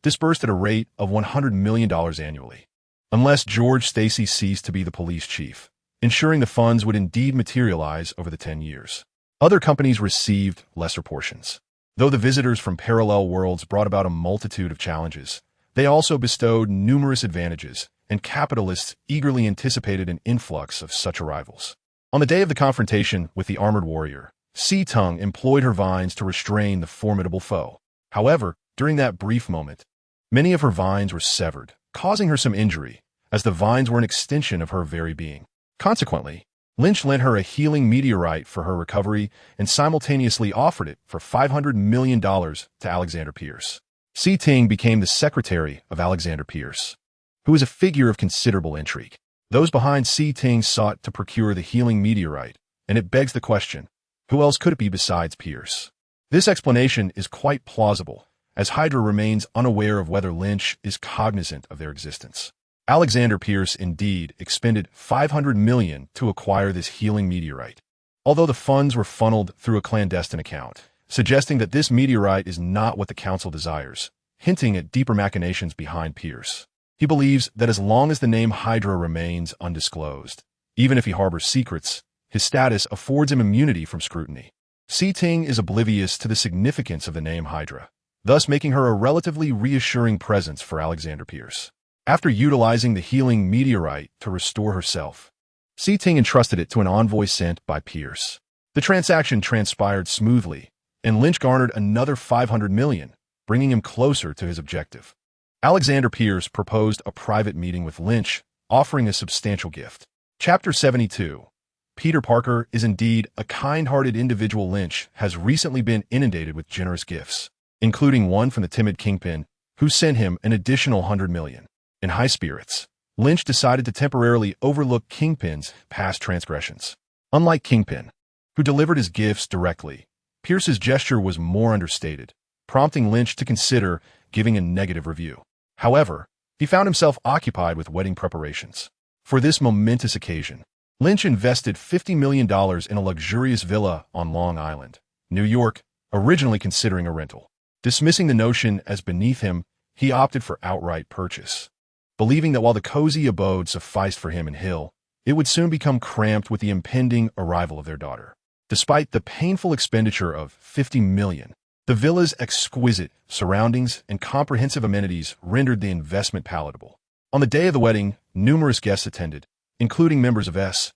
disbursed at a rate of $100 million annually, unless George Stacy ceased to be the police chief, ensuring the funds would indeed materialize over the 10 years. Other companies received lesser portions. Though the visitors from parallel worlds brought about a multitude of challenges, they also bestowed numerous advantages, and capitalists eagerly anticipated an influx of such arrivals. On the day of the confrontation with the armored warrior, Sea-Tongue employed her vines to restrain the formidable foe. However, during that brief moment, many of her vines were severed, causing her some injury, as the vines were an extension of her very being. Consequently, Lynch lent her a healing meteorite for her recovery and simultaneously offered it for $500 million to Alexander Pierce. Sea-Ting became the secretary of Alexander Pierce, who was a figure of considerable intrigue. Those behind S.H.I.E.L.D sought to procure the healing meteorite, and it begs the question, who else could it be besides Pierce? This explanation is quite plausible, as Hydra remains unaware of whether Lynch is cognizant of their existence. Alexander Pierce indeed expended $500 million to acquire this healing meteorite, although the funds were funneled through a clandestine account, suggesting that this meteorite is not what the council desires, hinting at deeper machinations behind Pierce. He believes that as long as the name Hydra remains undisclosed, even if he harbors secrets, his status affords him immunity from scrutiny. S.H.I.E.L.D is oblivious to the significance of the name Hydra, thus making her a relatively reassuring presence for Alexander Pierce. After utilizing the healing meteorite to restore herself, S.H.I.E.L.D entrusted it to an envoy sent by Pierce. The transaction transpired smoothly, and Lynch garnered another $500 million, bringing him closer to his objective. Alexander Pierce proposed a private meeting with Lynch, offering a substantial gift. Chapter 72. Peter Parker is indeed a kind-hearted individual. Lynch has recently been inundated with generous gifts, including one from the timid Kingpin, who sent him an additional $100 million. In high spirits, Lynch decided to temporarily overlook Kingpin's past transgressions. Unlike Kingpin, who delivered his gifts directly, Pierce's gesture was more understated, prompting Lynch to consider giving a negative review. However, he found himself occupied with wedding preparations. For this momentous occasion, Lynch invested $50 million in a luxurious villa on Long Island, New York, originally considering a rental. Dismissing the notion as beneath him, he opted for outright purchase, believing that while the cozy abode sufficed for him and Hill, it would soon become cramped with the impending arrival of their daughter. Despite the painful expenditure of $50 million, the villa's exquisite surroundings and comprehensive amenities rendered the investment palatable. On the day of the wedding, numerous guests attended, including members of S.H.I.E.L.D,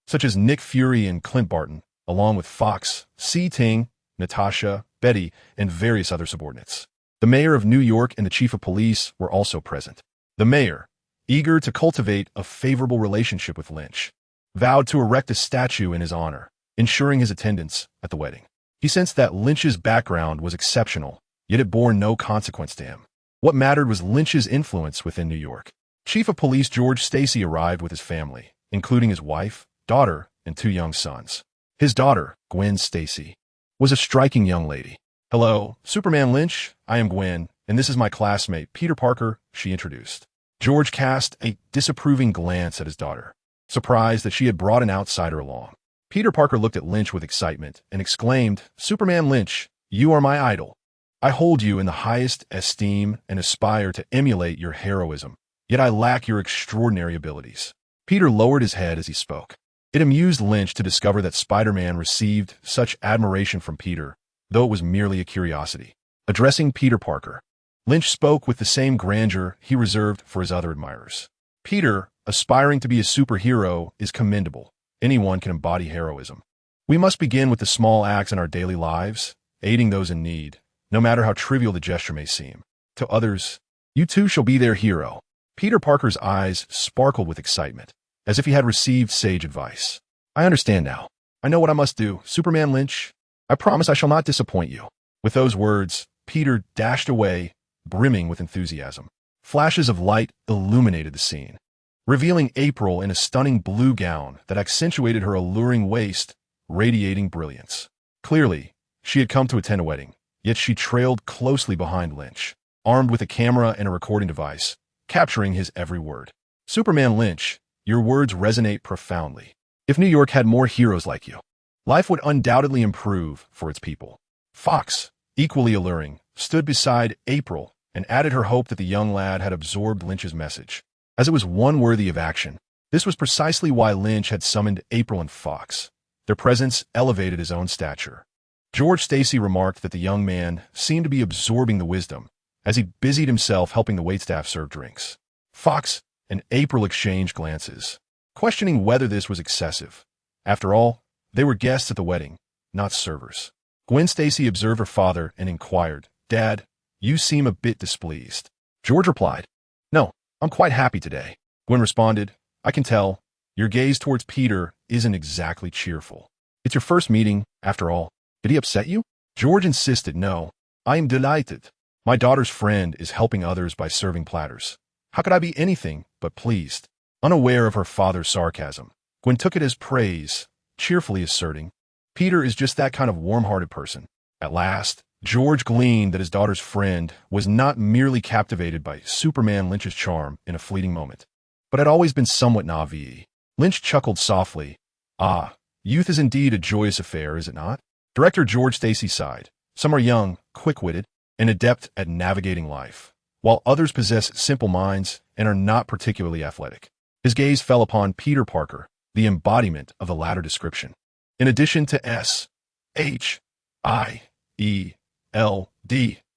such as Nick Fury and Clint Barton, along with Fox, C-Ting, Natasha, Betty, and various other subordinates. The mayor of New York and the chief of police were also present. The mayor, eager to cultivate a favorable relationship with Lynch, vowed to erect a statue in his honor, ensuring his attendance at the wedding. He sensed that Lynch's background was exceptional, yet it bore no consequence to him. What mattered was Lynch's influence within New York. Chief of Police George Stacy arrived with his family, including his wife, daughter, and 2 young sons. His daughter, Gwen Stacy, was a striking young lady. "Hello, Superman Lynch, I am Gwen, and this is my classmate, Peter Parker," she introduced. George cast a disapproving glance at his daughter, surprised that she had brought an outsider along. Peter Parker looked at Lynch with excitement and exclaimed, "Superman Lynch, you are my idol. I hold you in the highest esteem and aspire to emulate your heroism, yet I lack your extraordinary abilities." Peter lowered his head as he spoke. It amused Lynch to discover that Spider-Man received such admiration from Peter, though it was merely a curiosity. Addressing Peter Parker, Lynch spoke with the same grandeur he reserved for his other admirers. "Peter, aspiring to be a superhero is commendable. Anyone can embody heroism. We must begin with the small acts in our daily lives, aiding those in need, no matter how trivial the gesture may seem. To others, you too shall be their hero." Peter Parker's eyes sparkled with excitement, as if he had received sage advice. "I understand now. I know what I must do, Superman Lynch. I promise I shall not disappoint you." With those words, Peter dashed away, brimming with enthusiasm. Flashes of light illuminated the scene, revealing April in a stunning blue gown that accentuated her alluring waist, radiating brilliance. Clearly, she had come to attend a wedding, yet she trailed closely behind Lynch, armed with a camera and a recording device, capturing his every word. "Superman Lynch, your words resonate profoundly. If New York had more heroes like you, life would undoubtedly improve for its people." Fox, equally alluring, stood beside April and added her hope that the young lad had absorbed Lynch's message, as it was one worthy of action. This was precisely why Lynch had summoned April and Fox. Their presence elevated his own stature. George Stacy remarked that the young man seemed to be absorbing the wisdom, as he busied himself helping the waitstaff serve drinks. Fox and April exchanged glances, questioning whether this was excessive. After all, they were guests at the wedding, not servers. Gwen Stacy observed her father and inquired, "Dad, you seem a bit displeased." George replied, "No, I'm quite happy today." Gwen responded, "I can tell. Your gaze towards Peter isn't exactly cheerful. It's your first meeting, after all. Did he upset you?" George insisted, "No, I am delighted. My daughter's friend is helping others by serving platters. How could I be anything but pleased? Unaware of her father's sarcasm, Gwen took it as praise, cheerfully asserting, Peter is just that kind of warm-hearted person. At last, George gleaned that his daughter's friend was not merely captivated by Superman Lynch's charm in a fleeting moment, but had always been somewhat naive. Lynch chuckled softly. Ah, youth is indeed a joyous affair, is it not? Director George Stacy sighed. Some are young, quick-witted, and adept at navigating life, while others possess simple minds and are not particularly athletic. His gaze fell upon Peter Parker, the embodiment of the latter description. In addition to S.H.I.E.L.D,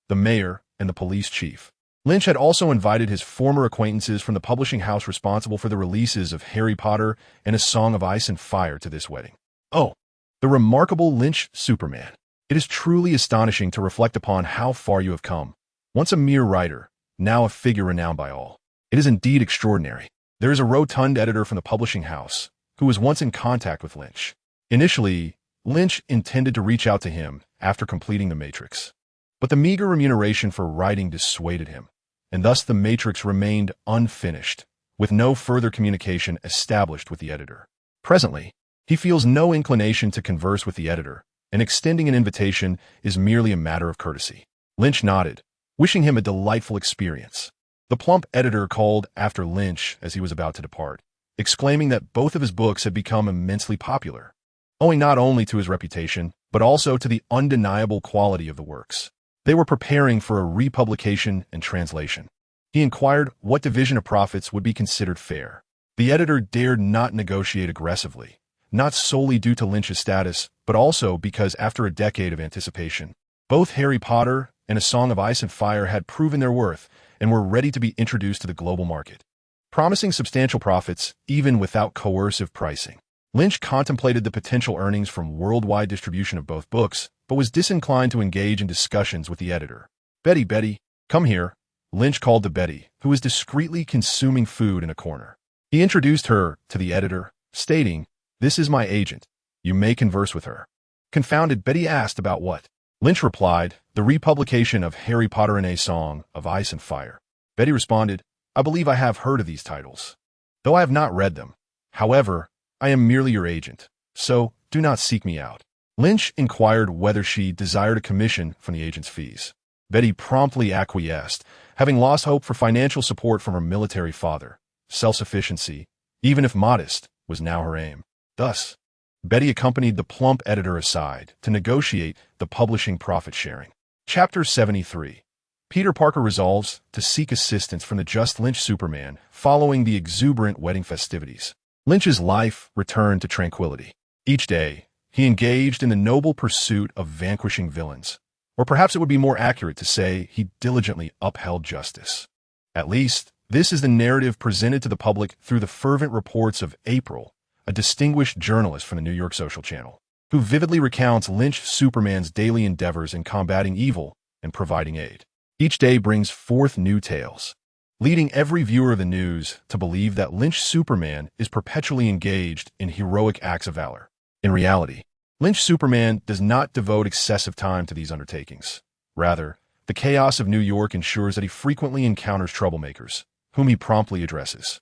the mayor and the police chief, Lynch had also invited his former acquaintances from the publishing house responsible for the releases of Harry Potter and A Song of Ice and Fire to this wedding. Oh, the remarkable Lynch Superman. It is truly astonishing to reflect upon how far you have come. Once a mere writer, now a figure renowned by all. It is indeed extraordinary. There is a rotund editor from the publishing house who was once in contact with Lynch. Initially, Lynch intended to reach out to him after completing The Matrix. But the meager remuneration for writing dissuaded him, and thus The Matrix remained unfinished, with no further communication established with the editor. Presently, he feels no inclination to converse with the editor, and extending an invitation is merely a matter of courtesy. Lynch nodded, wishing him a delightful experience. The plump editor called after Lynch as he was about to depart, exclaiming that both of his books had become immensely popular, owing not only to his reputation, but also to the undeniable quality of the works. They were preparing for a republication and translation. He inquired what division of profits would be considered fair. The editor dared not negotiate aggressively, not solely due to Lynch's status, but also because after a decade of anticipation, both Harry Potter and A Song of Ice and Fire had proven their worth and were ready to be introduced to the global market, promising substantial profits even without coercive pricing. Lynch contemplated the potential earnings from worldwide distribution of both books, but was disinclined to engage in discussions with the editor. Betty, come here," Lynch called to Betty, who was discreetly consuming food in a corner. He introduced her to the editor, stating, "This is my agent. You may converse with her." Confounded, Betty asked about what. Lynch replied, "The republication of Harry Potter and A Song of Ice and Fire." Betty responded, "I believe I have heard of these titles, though I have not read them. However, I am merely your agent, so do not seek me out." Lynch inquired whether she desired a commission from the agent's fees. Betty promptly acquiesced, having lost hope for financial support from her military father. Self-sufficiency, even if modest, was now her aim. Thus, Betty accompanied the plump editor aside to negotiate the publishing profit-sharing. Chapter 73. Peter Parker resolves to seek assistance from the just Lynch Superman following the exuberant wedding festivities. Lynch's life returned to tranquility. Each day, he engaged in the noble pursuit of vanquishing villains, or perhaps it would be more accurate to say he diligently upheld justice. At least, this is the narrative presented to the public through the fervent reports of April, a distinguished journalist from the New York Social Channel, who vividly recounts Lynch Superman's daily endeavors in combating evil and providing aid. Each day brings forth new tales, leading every viewer of the news to believe that Lynch Superman is perpetually engaged in heroic acts of valor. In reality, Lynch Superman does not devote excessive time to these undertakings. Rather, the chaos of New York ensures that he frequently encounters troublemakers, whom he promptly addresses.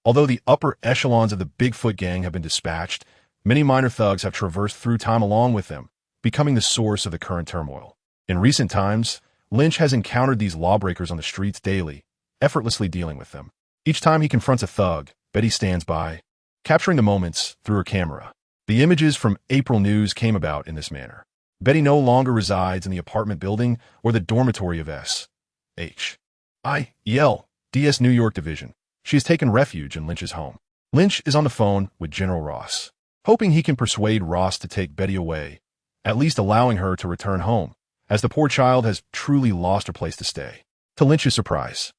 Although the upper echelons of the Bigfoot gang have been dispatched, many minor thugs have traversed through time along with them, becoming the source of the current turmoil. In recent times, Lynch has encountered these lawbreakers on the streets daily, effortlessly dealing with them. Each time he confronts a thug, Betty stands by, capturing the moments through her camera. The images from April News came about in this manner. Betty no longer resides in the apartment building or the dormitory of S.H.I.E.L.D's New York division. She has taken refuge in Lynch's home. Lynch is on the phone with General Ross, hoping he can persuade Ross to take Betty away, at least allowing her to return home, as the poor child has truly lost her place to stay. To Lynch's surprise,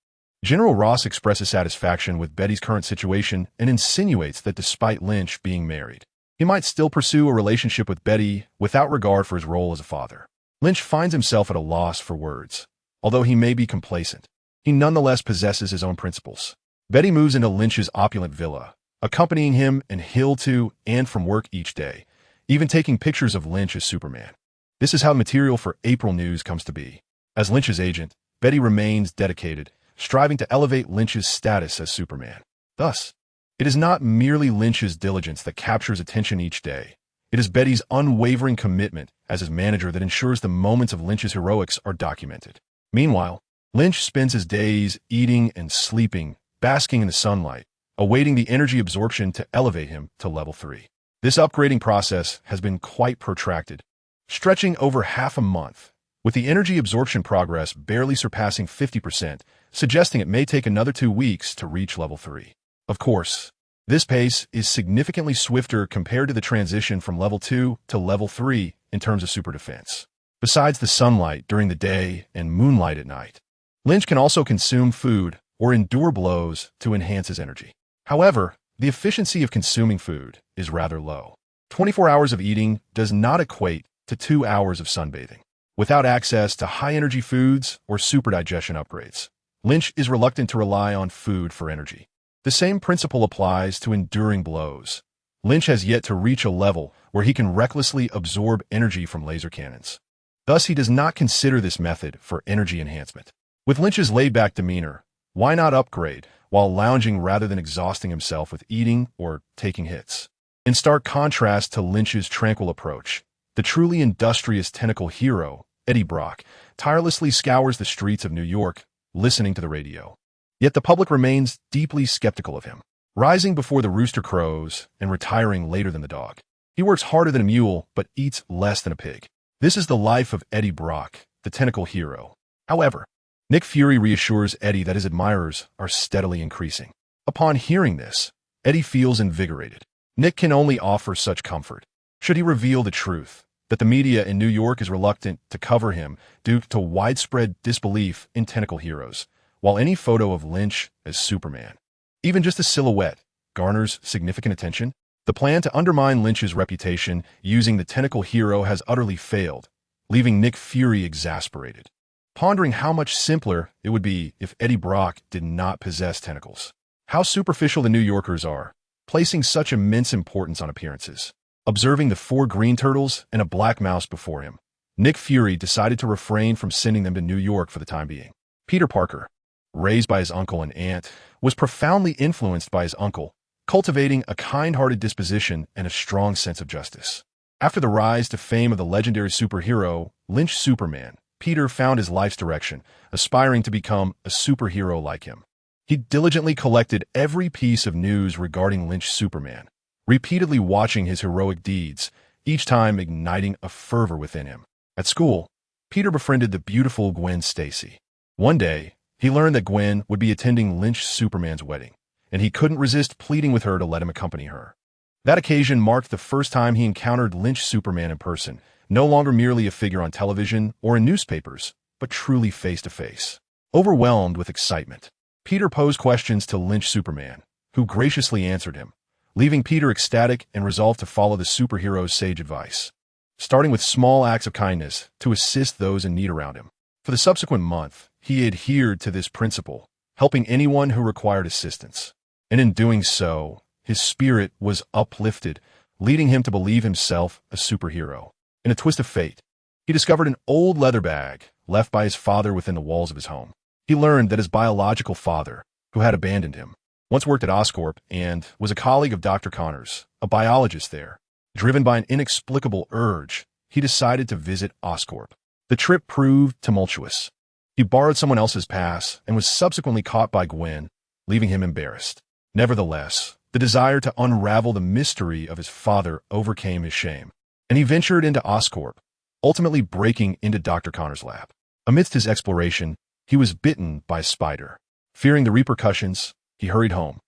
General Ross expresses satisfaction with Betty's current situation and insinuates that despite Lynch being married, he might still pursue a relationship with Betty without regard for his role as a father. Lynch finds himself at a loss for words. Although he may be complacent, he nonetheless possesses his own principles. Betty moves into Lynch's opulent villa, accompanying him and Hill to and from work each day, even taking pictures of Lynch as Superman. This is how material for April News comes to be. As Lynch's agent, Betty remains dedicated, striving to elevate Lynch's status as Superman. Thus, it is not merely Lynch's diligence that captures attention each day. It is Betty's unwavering commitment as his manager that ensures the moments of Lynch's heroics are documented. Meanwhile, Lynch spends his days eating and sleeping, basking in the sunlight, awaiting the energy absorption to elevate him to level 3. This upgrading process has been quite protracted, stretching over half a month, with the energy absorption progress barely surpassing 50%, suggesting it may take another 2 weeks to reach level 3. Of course, this pace is significantly swifter compared to the transition from level 2 to level 3 in terms of super defense. Besides the sunlight during the day and moonlight at night, Lynch can also consume food or endure blows to enhance his energy. However, the efficiency of consuming food is rather low. 24 hours of eating does not equate to 2 hours of sunbathing. Without access to high-energy foods or super digestion upgrades, Lynch is reluctant to rely on food for energy. The same principle applies to enduring blows. Lynch has yet to reach a level where he can recklessly absorb energy from laser cannons. Thus, he does not consider this method for energy enhancement. With Lynch's laid-back demeanor, why not upgrade while lounging rather than exhausting himself with eating or taking hits? In stark contrast to Lynch's tranquil approach, the truly industrious tentacle hero, Eddie Brock, tirelessly scours the streets of New York, listening to the radio. Yet the public remains deeply skeptical of him, rising before the rooster crows and retiring later than the dog. He works harder than a mule, but eats less than a pig. This is the life of Eddie Brock, the tentacle hero. However, Nick Fury reassures Eddie that his admirers are steadily increasing. Upon hearing this, Eddie feels invigorated. Nick can only offer such comfort. Should he reveal the truth, that the media in New York is reluctant to cover him due to widespread disbelief in tentacle heroes, while any photo of Lynch as Superman, even just a silhouette, garners significant attention? The plan to undermine Lynch's reputation using the tentacle hero has utterly failed, leaving Nick Fury exasperated, pondering how much simpler it would be if Eddie Brock did not possess tentacles. How superficial the New Yorkers are, placing such immense importance on appearances. Observing the 4 green turtles and a black mouse before him, Nick Fury decided to refrain from sending them to New York for the time being. Peter Parker, raised by his uncle and aunt, was profoundly influenced by his uncle, cultivating a kind-hearted disposition and a strong sense of justice. After the rise to fame of the legendary superhero, Lynch Superman, Peter found his life's direction, aspiring to become a superhero like him. He diligently collected every piece of news regarding Lynch Superman, repeatedly watching his heroic deeds, each time igniting a fervor within him. At school, Peter befriended the beautiful Gwen Stacy. One day, he learned that Gwen would be attending Lynch Superman's wedding, and he couldn't resist pleading with her to let him accompany her. That occasion marked the first time he encountered Lynch Superman in person, no longer merely a figure on television or in newspapers, but truly face-to-face. Overwhelmed with excitement, Peter posed questions to Lynch Superman, who graciously answered him, leaving Peter ecstatic and resolved to follow the superhero's sage advice, starting with small acts of kindness to assist those in need around him. For the subsequent month, he adhered to this principle, helping anyone who required assistance. And in doing so, his spirit was uplifted, leading him to believe himself a superhero. In a twist of fate, he discovered an old leather bag left by his father within the walls of his home. He learned that his biological father, who had abandoned him, once worked at Oscorp and was a colleague of Dr. Connors, a biologist there. Driven by an inexplicable urge, he decided to visit Oscorp. The trip proved tumultuous. He borrowed someone else's pass and was subsequently caught by Gwen, leaving him embarrassed. Nevertheless, the desire to unravel the mystery of his father overcame his shame, and he ventured into Oscorp, ultimately breaking into Dr. Connor's lab. Amidst his exploration, he was bitten by a spider. Fearing the repercussions, he hurried home,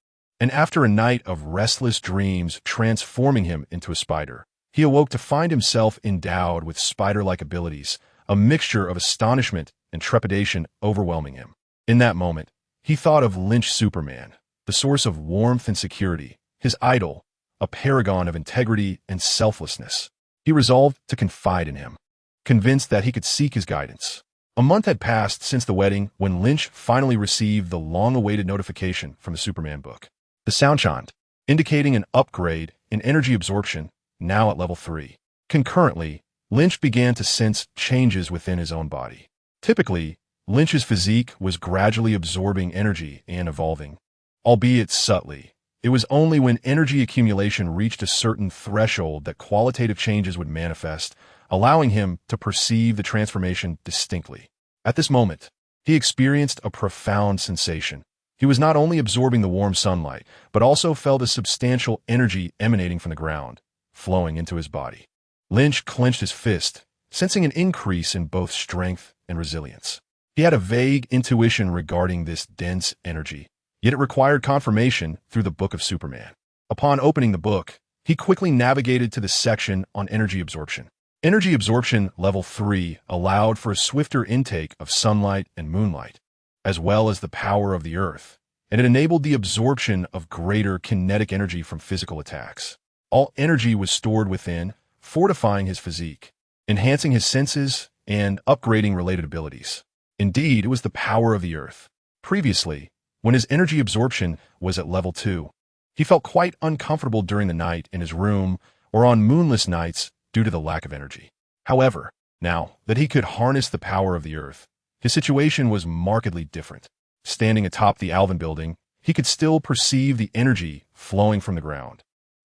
and after a night of restless dreams transforming him into a spider, he awoke to find himself endowed with spider-like abilities, a mixture of astonishment and trepidation overwhelming him. In that moment, he thought of Lynch Superman, the source of warmth and security, his idol, a paragon of integrity and selflessness. He resolved to confide in him, convinced that he could seek his guidance. A month had passed since the wedding when Lynch finally received the long-awaited notification from the Superman book. The sound chimed, indicating an upgrade in energy absorption, now at level 3. Concurrently, Lynch began to sense changes within his own body. Typically, Lynch's physique was gradually absorbing energy and evolving, albeit subtly. It was only when energy accumulation reached a certain threshold that qualitative changes would manifest, allowing him to perceive the transformation distinctly. At this moment, he experienced a profound sensation. He was not only absorbing the warm sunlight, but also felt a substantial energy emanating from the ground, flowing into his body. Lynch clenched his fist, sensing an increase in both strength and resilience. He had a vague intuition regarding this dense energy, yet it required confirmation through the Book of Superman. Upon opening the book, he quickly navigated to the section on energy absorption. Energy absorption level 3 allowed for a swifter intake of sunlight and moonlight, as well as the power of the earth, and it enabled the absorption of greater kinetic energy from physical attacks. All energy was stored within, fortifying his physique, enhancing his senses, and upgrading related abilities. Indeed, it was the power of the earth. Previously, when his energy absorption was at level 2, he felt quite uncomfortable during the night in his room or on moonless nights due to the lack of energy. However, now that he could harness the power of the earth, his situation was markedly different. Standing atop the Alvin building, he could still perceive the energy flowing from the ground,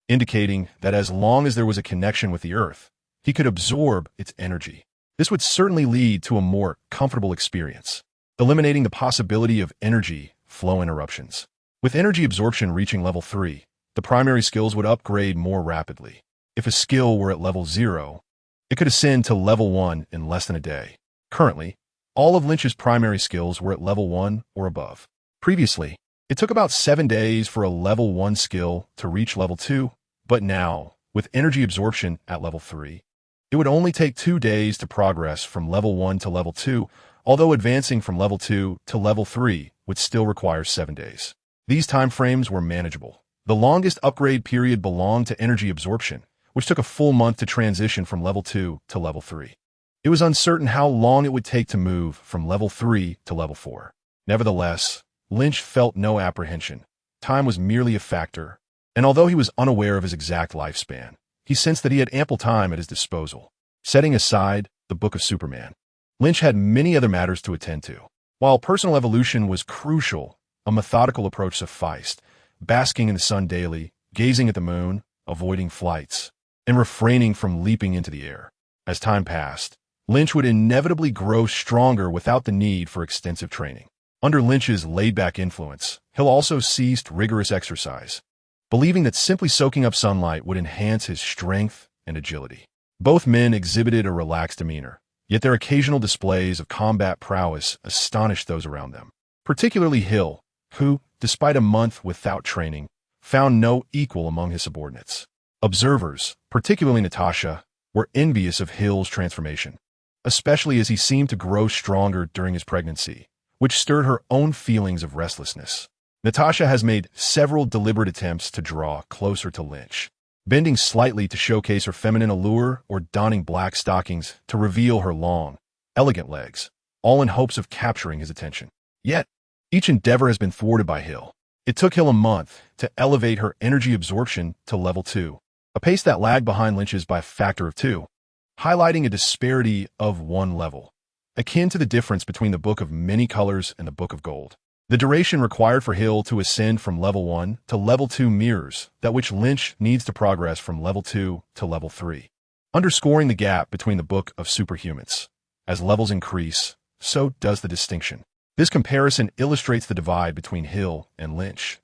indicating that as long as there was a connection with the earth, he could absorb its energy. This would certainly lead to a more comfortable experience, eliminating the possibility of energy flow interruptions. With energy absorption reaching level 3, the primary skills would upgrade more rapidly. If a skill were at level 0, it could ascend to level 1 in less than a day. Currently, all of Lynch's primary skills were at level 1 or above. Previously, it took about 7 days for a level 1 skill to reach level 2, but now, with energy absorption at level 3, it would only take 2 days to progress from level 1 to level 2, although advancing from level 2 to level 3 would still require 7 days. These time frames were manageable. The longest upgrade period belonged to energy absorption, which took a full month to transition from level 2 to level 3. It was uncertain how long it would take to move from level 3 to level 4. Nevertheless, Lynch felt no apprehension. Time was merely a factor, and although he was unaware of his exact lifespan, he sensed that he had ample time at his disposal. Setting aside the Book of Superman, Lynch had many other matters to attend to. While personal evolution was crucial, a methodical approach sufficed, basking in the sun daily, gazing at the moon, avoiding flights, and refraining from leaping into the air. As time passed, Lynch would inevitably grow stronger without the need for extensive training. Under Lynch's laid-back influence, Hill also ceased rigorous exercise, believing that simply soaking up sunlight would enhance his strength and agility. Both men exhibited a relaxed demeanor, yet their occasional displays of combat prowess astonished those around them, particularly Hill, who, despite a month without training, found no equal among his subordinates. Observers, particularly Natasha, were envious of Hill's transformation, especially as he seemed to grow stronger during his pregnancy, which stirred her own feelings of restlessness. Natasha has made several deliberate attempts to draw closer to Lynch, bending slightly to showcase her feminine allure or donning black stockings to reveal her long, elegant legs, all in hopes of capturing his attention. Yet, each endeavor has been thwarted by Hill. It took Hill a month to elevate her energy absorption to level 2, a pace that lagged behind Lynch's by a factor of 2, highlighting a disparity of 1 level, akin to the difference between the Book of Many Colors and the Book of Gold. The duration required for Hill to ascend from level 1 to level 2 mirrors that which Lynch needs to progress from level 2 to level 3, underscoring the gap between the Book of Superhumans. As levels increase, so does the distinction. This comparison illustrates the divide between Hill and Lynch.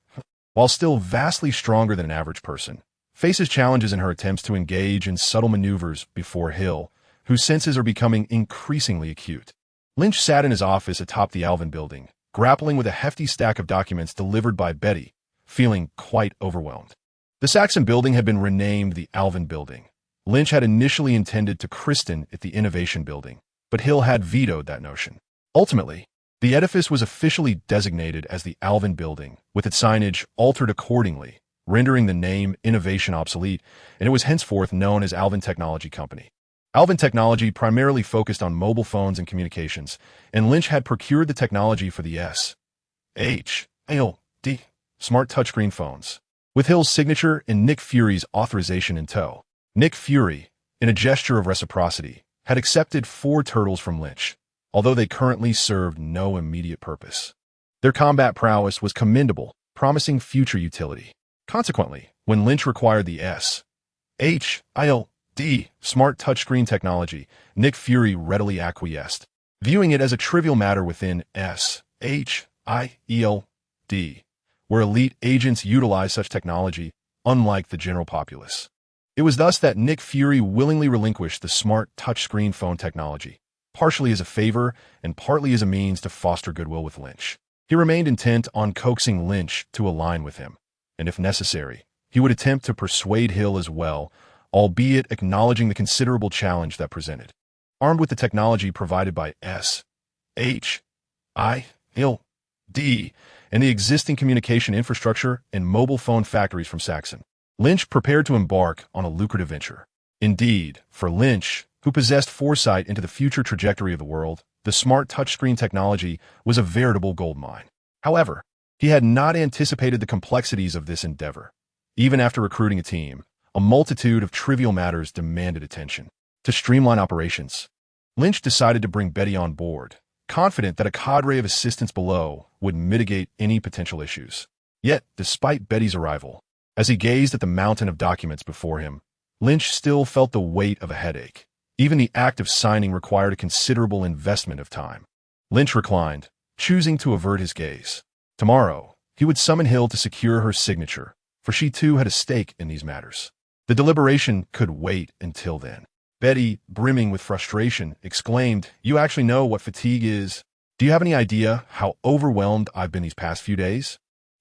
While still vastly stronger than an average person, faces challenges in her attempts to engage in subtle maneuvers before Hill, whose senses are becoming increasingly acute. Lynch sat in his office atop the Alvin building, grappling with a hefty stack of documents delivered by Betty, feeling quite overwhelmed. The Saxon building had been renamed the Alvin building. Lynch had initially intended to christen it the Innovation building, but Hill had vetoed that notion. Ultimately, the edifice was officially designated as the Alvin building, with its signage altered accordingly, rendering the name Innovation obsolete, and it was henceforth known as Alvin Technology Company. Alvin Technology primarily focused on mobile phones and communications, and Lynch had procured the technology for the S.H.I.E.L.D. smart touchscreen phones, with Hill's signature and Nick Fury's authorization in tow. Nick Fury, in a gesture of reciprocity, had accepted 4 turtles from Lynch, although they currently served no immediate purpose. Their combat prowess was commendable, promising future utility. Consequently, when Lynch required the S.H.I.E.L.D. smart touchscreen technology, Nick Fury readily acquiesced, viewing it as a trivial matter within S.H.I.E.L.D., where elite agents utilize such technology, unlike the general populace. It was thus that Nick Fury willingly relinquished the smart touchscreen phone technology, partially as a favor and partly as a means to foster goodwill with Lynch. He remained intent on coaxing Lynch to align with him, and if necessary, he would attempt to persuade Hill as well, albeit acknowledging the considerable challenge that presented. Armed with the technology provided by S.H.I.E.L.D. and the existing communication infrastructure and mobile phone factories from Saxon, Lynch prepared to embark on a lucrative venture. Indeed, for Lynch, who possessed foresight into the future trajectory of the world, the smart touchscreen technology was a veritable goldmine. However, he had not anticipated the complexities of this endeavor. Even after recruiting a team, a multitude of trivial matters demanded attention. To streamline operations, Lynch decided to bring Betty on board, confident that a cadre of assistants below would mitigate any potential issues. Yet, despite Betty's arrival, as he gazed at the mountain of documents before him, Lynch still felt the weight of a headache. Even the act of signing required a considerable investment of time. Lynch reclined, choosing to avert his gaze. Tomorrow, he would summon Hill to secure her signature, for she too had a stake in these matters. The deliberation could wait until then. Betty, brimming with frustration, exclaimed, "You actually know what fatigue is? Do you have any idea how overwhelmed I've been these past few days?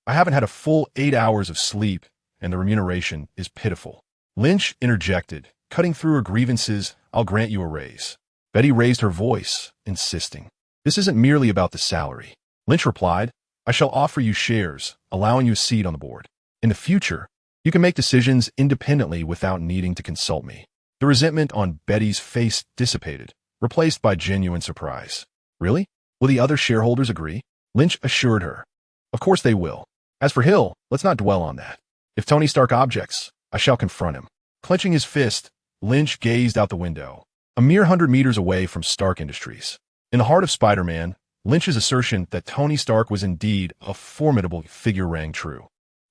I haven't had a full 8 hours of sleep, and the remuneration is pitiful." Lynch interjected, cutting through her grievances, "I'll grant you a raise." Betty raised her voice, insisting, "This isn't merely about the salary." Lynch replied, "I shall offer you shares, allowing you a seat on the board. In the future, you can make decisions independently without needing to consult me." The resentment on Betty's face dissipated, replaced by genuine surprise. "Really? Will the other shareholders agree?" Lynch assured her. "Of course they will. As for Hill, let's not dwell on that. If Tony Stark objects, I shall confront him." Clenching his fist, Lynch gazed out the window, a mere 100 meters away from Stark Industries. In the heart of Spider-Man, Lynch's assertion that Tony Stark was indeed a formidable figure rang true.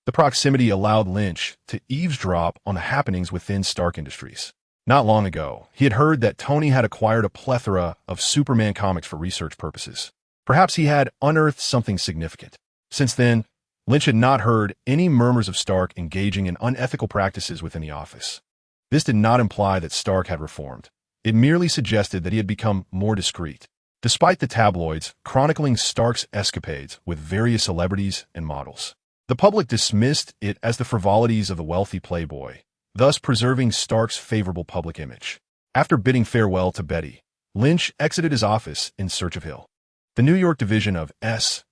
The proximity allowed Lynch to eavesdrop on the happenings within Stark Industries. Not long ago, he had heard that Tony had acquired a plethora of Superman comics for research purposes. Perhaps he had unearthed something significant. Since then, Lynch had not heard any murmurs of Stark engaging in unethical practices within the office. This did not imply that Stark had reformed. It merely suggested that he had become more discreet, despite the tabloids chronicling Stark's escapades with various celebrities and models. The public dismissed it as the frivolities of the wealthy playboy, thus preserving Stark's favorable public image. After bidding farewell to Betty, Lynch exited his office in search of Hill. The New York division of S.H.I.E.L.D.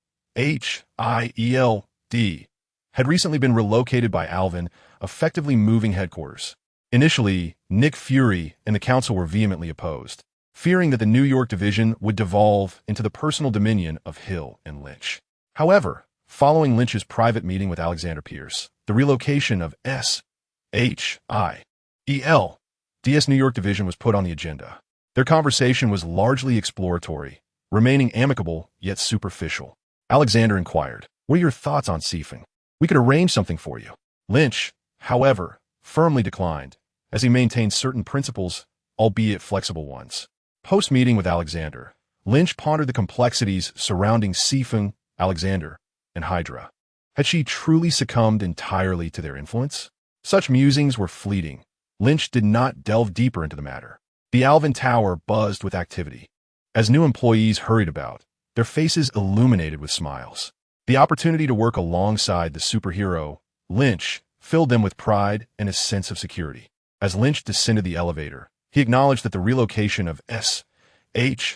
had recently been relocated by Alvin, effectively moving headquarters. Initially, Nick Fury and the council were vehemently opposed, fearing that the New York division would devolve into the personal dominion of Hill and Lynch. However, following Lynch's private meeting with Alexander Pierce, the relocation of S.H.I.E.L.D's New York division was put on the agenda. Their conversation was largely exploratory, remaining amicable yet superficial. Alexander inquired, "What are your thoughts on Seifing? We could arrange something for you." Lynch, however, firmly declined, as he maintained certain principles, albeit flexible ones. Post-meeting with Alexander, Lynch pondered the complexities surrounding Seifing, Alexander, and Hydra. Had she truly succumbed entirely to their influence? Such musings were fleeting. Lynch did not delve deeper into the matter. The Alvin Tower buzzed with activity. As new employees hurried about, their faces illuminated with smiles. The opportunity to work alongside the superhero, Lynch, filled them with pride and a sense of security. As Lynch descended the elevator, he acknowledged that the relocation of S.H.I.E.L.D's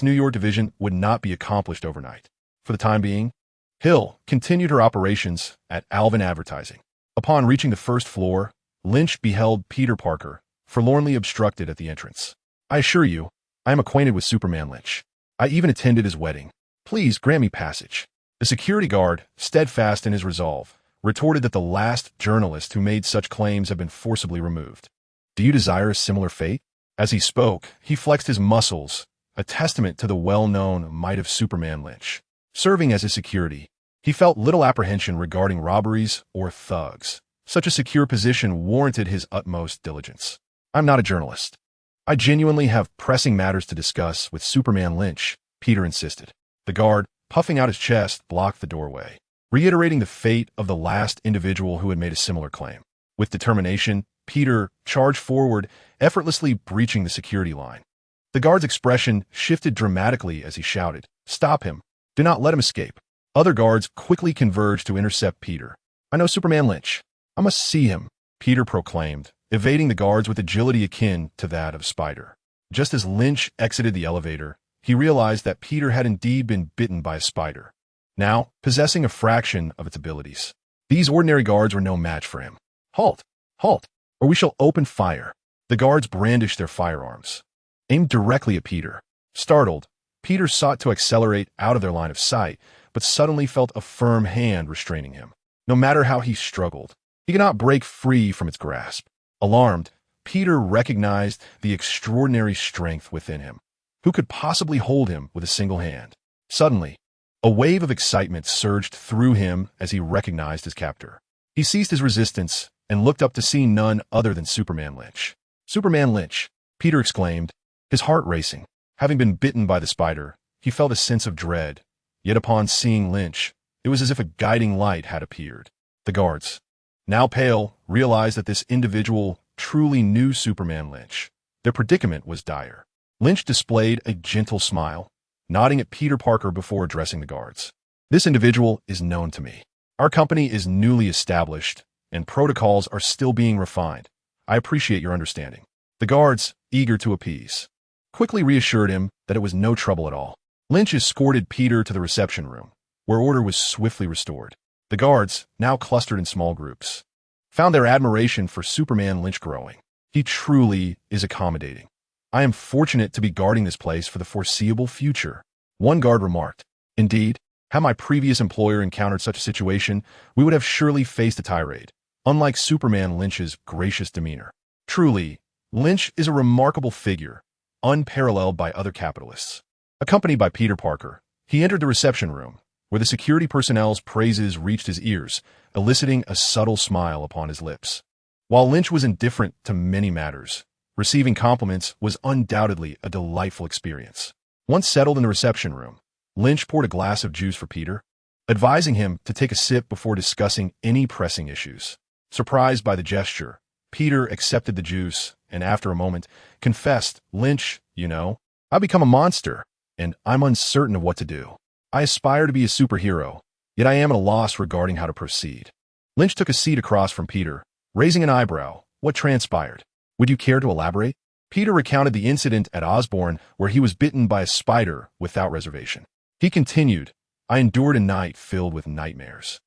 New York division would not be accomplished overnight. For the time being, Hill continued her operations at Alvin Advertising. Upon reaching the first floor, Lynch beheld Peter Parker, forlornly obstructed at the entrance. "I assure you, I am acquainted with Superman Lynch. I even attended his wedding. Please grant me passage." The security guard, steadfast in his resolve, retorted that the last journalist who made such claims had been forcibly removed. "Do you desire a similar fate?" As he spoke, he flexed his muscles, a testament to the well-known might of Superman Lynch. Serving as his security, he felt little apprehension regarding robberies or thugs. Such a secure position warranted his utmost diligence. I'm not a journalist. I genuinely have pressing matters to discuss with Superman Lynch, Peter insisted. The guard, puffing out his chest, blocked the doorway, reiterating the fate of the last individual who had made a similar claim. With determination, Peter charged forward, effortlessly breaching the security line. The guard's expression shifted dramatically as he shouted, "Stop him! Do not let him escape!" Other guards quickly converged to intercept Peter. "I know Superman Lynch. I must see him," Peter proclaimed, evading the guards with agility akin to that of a spider. Just as Lynch exited the elevator, he realized that Peter had indeed been bitten by a spider, now possessing a fraction of its abilities. These ordinary guards were no match for him. "Halt! Halt! Or we shall open fire." The guards brandished their firearms, aimed directly at Peter. Startled, Peter sought to accelerate out of their line of sight, but suddenly felt a firm hand restraining him. No matter how he struggled, he could not break free from its grasp. Alarmed, Peter recognized the extraordinary strength within him. Who could possibly hold him with a single hand? Suddenly, a wave of excitement surged through him as he recognized his captor. He ceased his resistance and looked up to see none other than Superman Lynch. "Superman Lynch!" Peter exclaimed, his heart racing. Having been bitten by the spider, he felt a sense of dread. Yet upon seeing Lynch, it was as if a guiding light had appeared. The guards, now pale, realized that this individual truly knew Superman Lynch. Their predicament was dire. Lynch displayed a gentle smile, nodding at Peter Parker before addressing the guards. "This individual is known to me. Our company is newly established, and protocols are still being refined. I appreciate your understanding." The guards, eager to appease, quickly reassured him that it was no trouble at all. Lynch escorted Peter to the reception room, where order was swiftly restored. The guards, now clustered in small groups, found their admiration for Superman Lynch growing. "He truly is accommodating. I am fortunate to be guarding this place for the foreseeable future," one guard remarked. "Indeed, had my previous employer encountered such a situation, we would have surely faced a tirade, unlike Superman Lynch's gracious demeanor. Truly, Lynch is a remarkable figure, unparalleled by other capitalists." Accompanied by Peter Parker, he entered the reception room, where the security personnel's praises reached his ears, eliciting a subtle smile upon his lips. While Lynch was indifferent to many matters, receiving compliments was undoubtedly a delightful experience. Once settled in the reception room, Lynch poured a glass of juice for Peter, advising him to take a sip before discussing any pressing issues. Surprised by the gesture, Peter accepted the juice and after a moment confessed, "Lynch, you know, I've become a monster, and I'm uncertain of what to do. I aspire to be a superhero, yet I am at a loss regarding how to proceed." Lynch took a seat across from Peter, raising an eyebrow. "What transpired? Would you care to elaborate?" Peter recounted the incident at Osborne where he was bitten by a spider without reservation. He continued, "I endured a night filled with nightmares,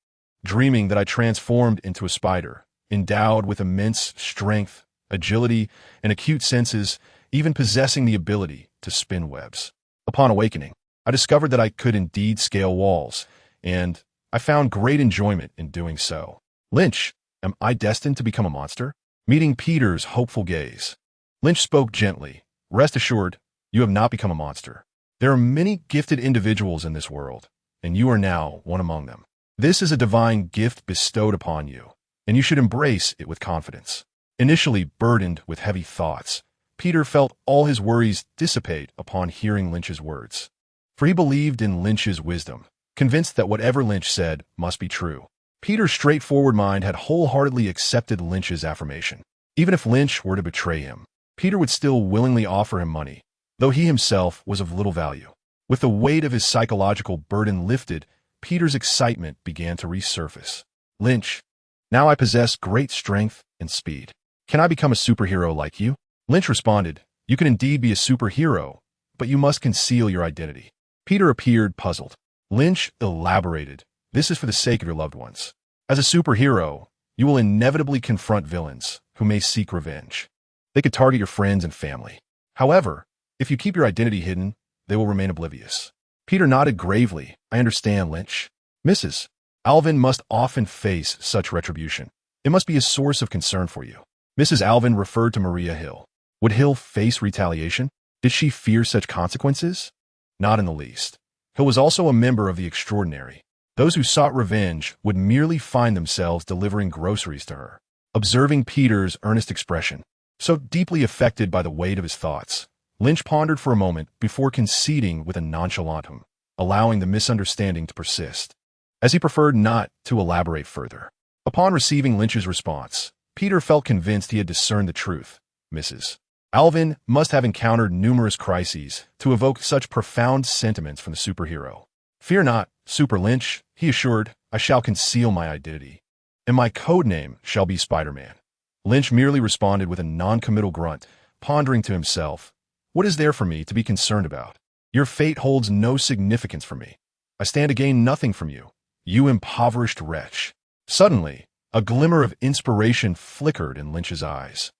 dreaming that I transformed into a spider, endowed with immense strength, agility, and acute senses, even possessing the ability to spin webs. Upon awakening, I discovered that I could indeed scale walls, and I found great enjoyment in doing so. Lynch, am I destined to become a monster?" Meeting Peter's hopeful gaze, Lynch spoke gently, "Rest assured, you have not become a monster. There are many gifted individuals in this world, and you are now one among them. This is a divine gift bestowed upon you, and you should embrace it with confidence." Initially burdened with heavy thoughts, Peter felt all his worries dissipate upon hearing Lynch's words. For he believed in Lynch's wisdom, convinced that whatever Lynch said must be true. Peter's straightforward mind had wholeheartedly accepted Lynch's affirmation. Even if Lynch were to betray him, Peter would still willingly offer him money, though he himself was of little value. With the weight of his psychological burden lifted, Peter's excitement began to resurface. "Lynch, now I possess great strength and speed. Can I become a superhero like you?" Lynch responded, "You can indeed be a superhero, but you must conceal your identity." Peter appeared puzzled. Lynch elaborated, "This is for the sake of your loved ones. As a superhero, you will inevitably confront villains who may seek revenge. They could target your friends and family. However, if you keep your identity hidden, they will remain oblivious." Peter nodded gravely. "I understand, Lynch. Mrs. Alvin must often face such retribution. It must be a source of concern for you." Mrs. Alvin referred to Maria Hill. Would Hill face retaliation? Did she fear such consequences? Not in the least. Hill was also a member of the extraordinary. Those who sought revenge would merely find themselves delivering groceries to her. Observing Peter's earnest expression, so deeply affected by the weight of his thoughts, Lynch pondered for a moment before conceding with a nonchalant hum, allowing the misunderstanding to persist, as he preferred not to elaborate further. Upon receiving Lynch's response, Peter felt convinced he had discerned the truth. Mrs. Alvin must have encountered numerous crises to evoke such profound sentiments from the superhero. "Fear not, Super Lynch," he assured. "I shall conceal my identity, and my code name shall be Spider-Man." Lynch merely responded with a non-committal grunt, pondering to himself, "What is there for me to be concerned about? Your fate holds no significance for me. I stand to gain nothing from you, you impoverished wretch." Suddenly, a glimmer of inspiration flickered in Lynch's eyes.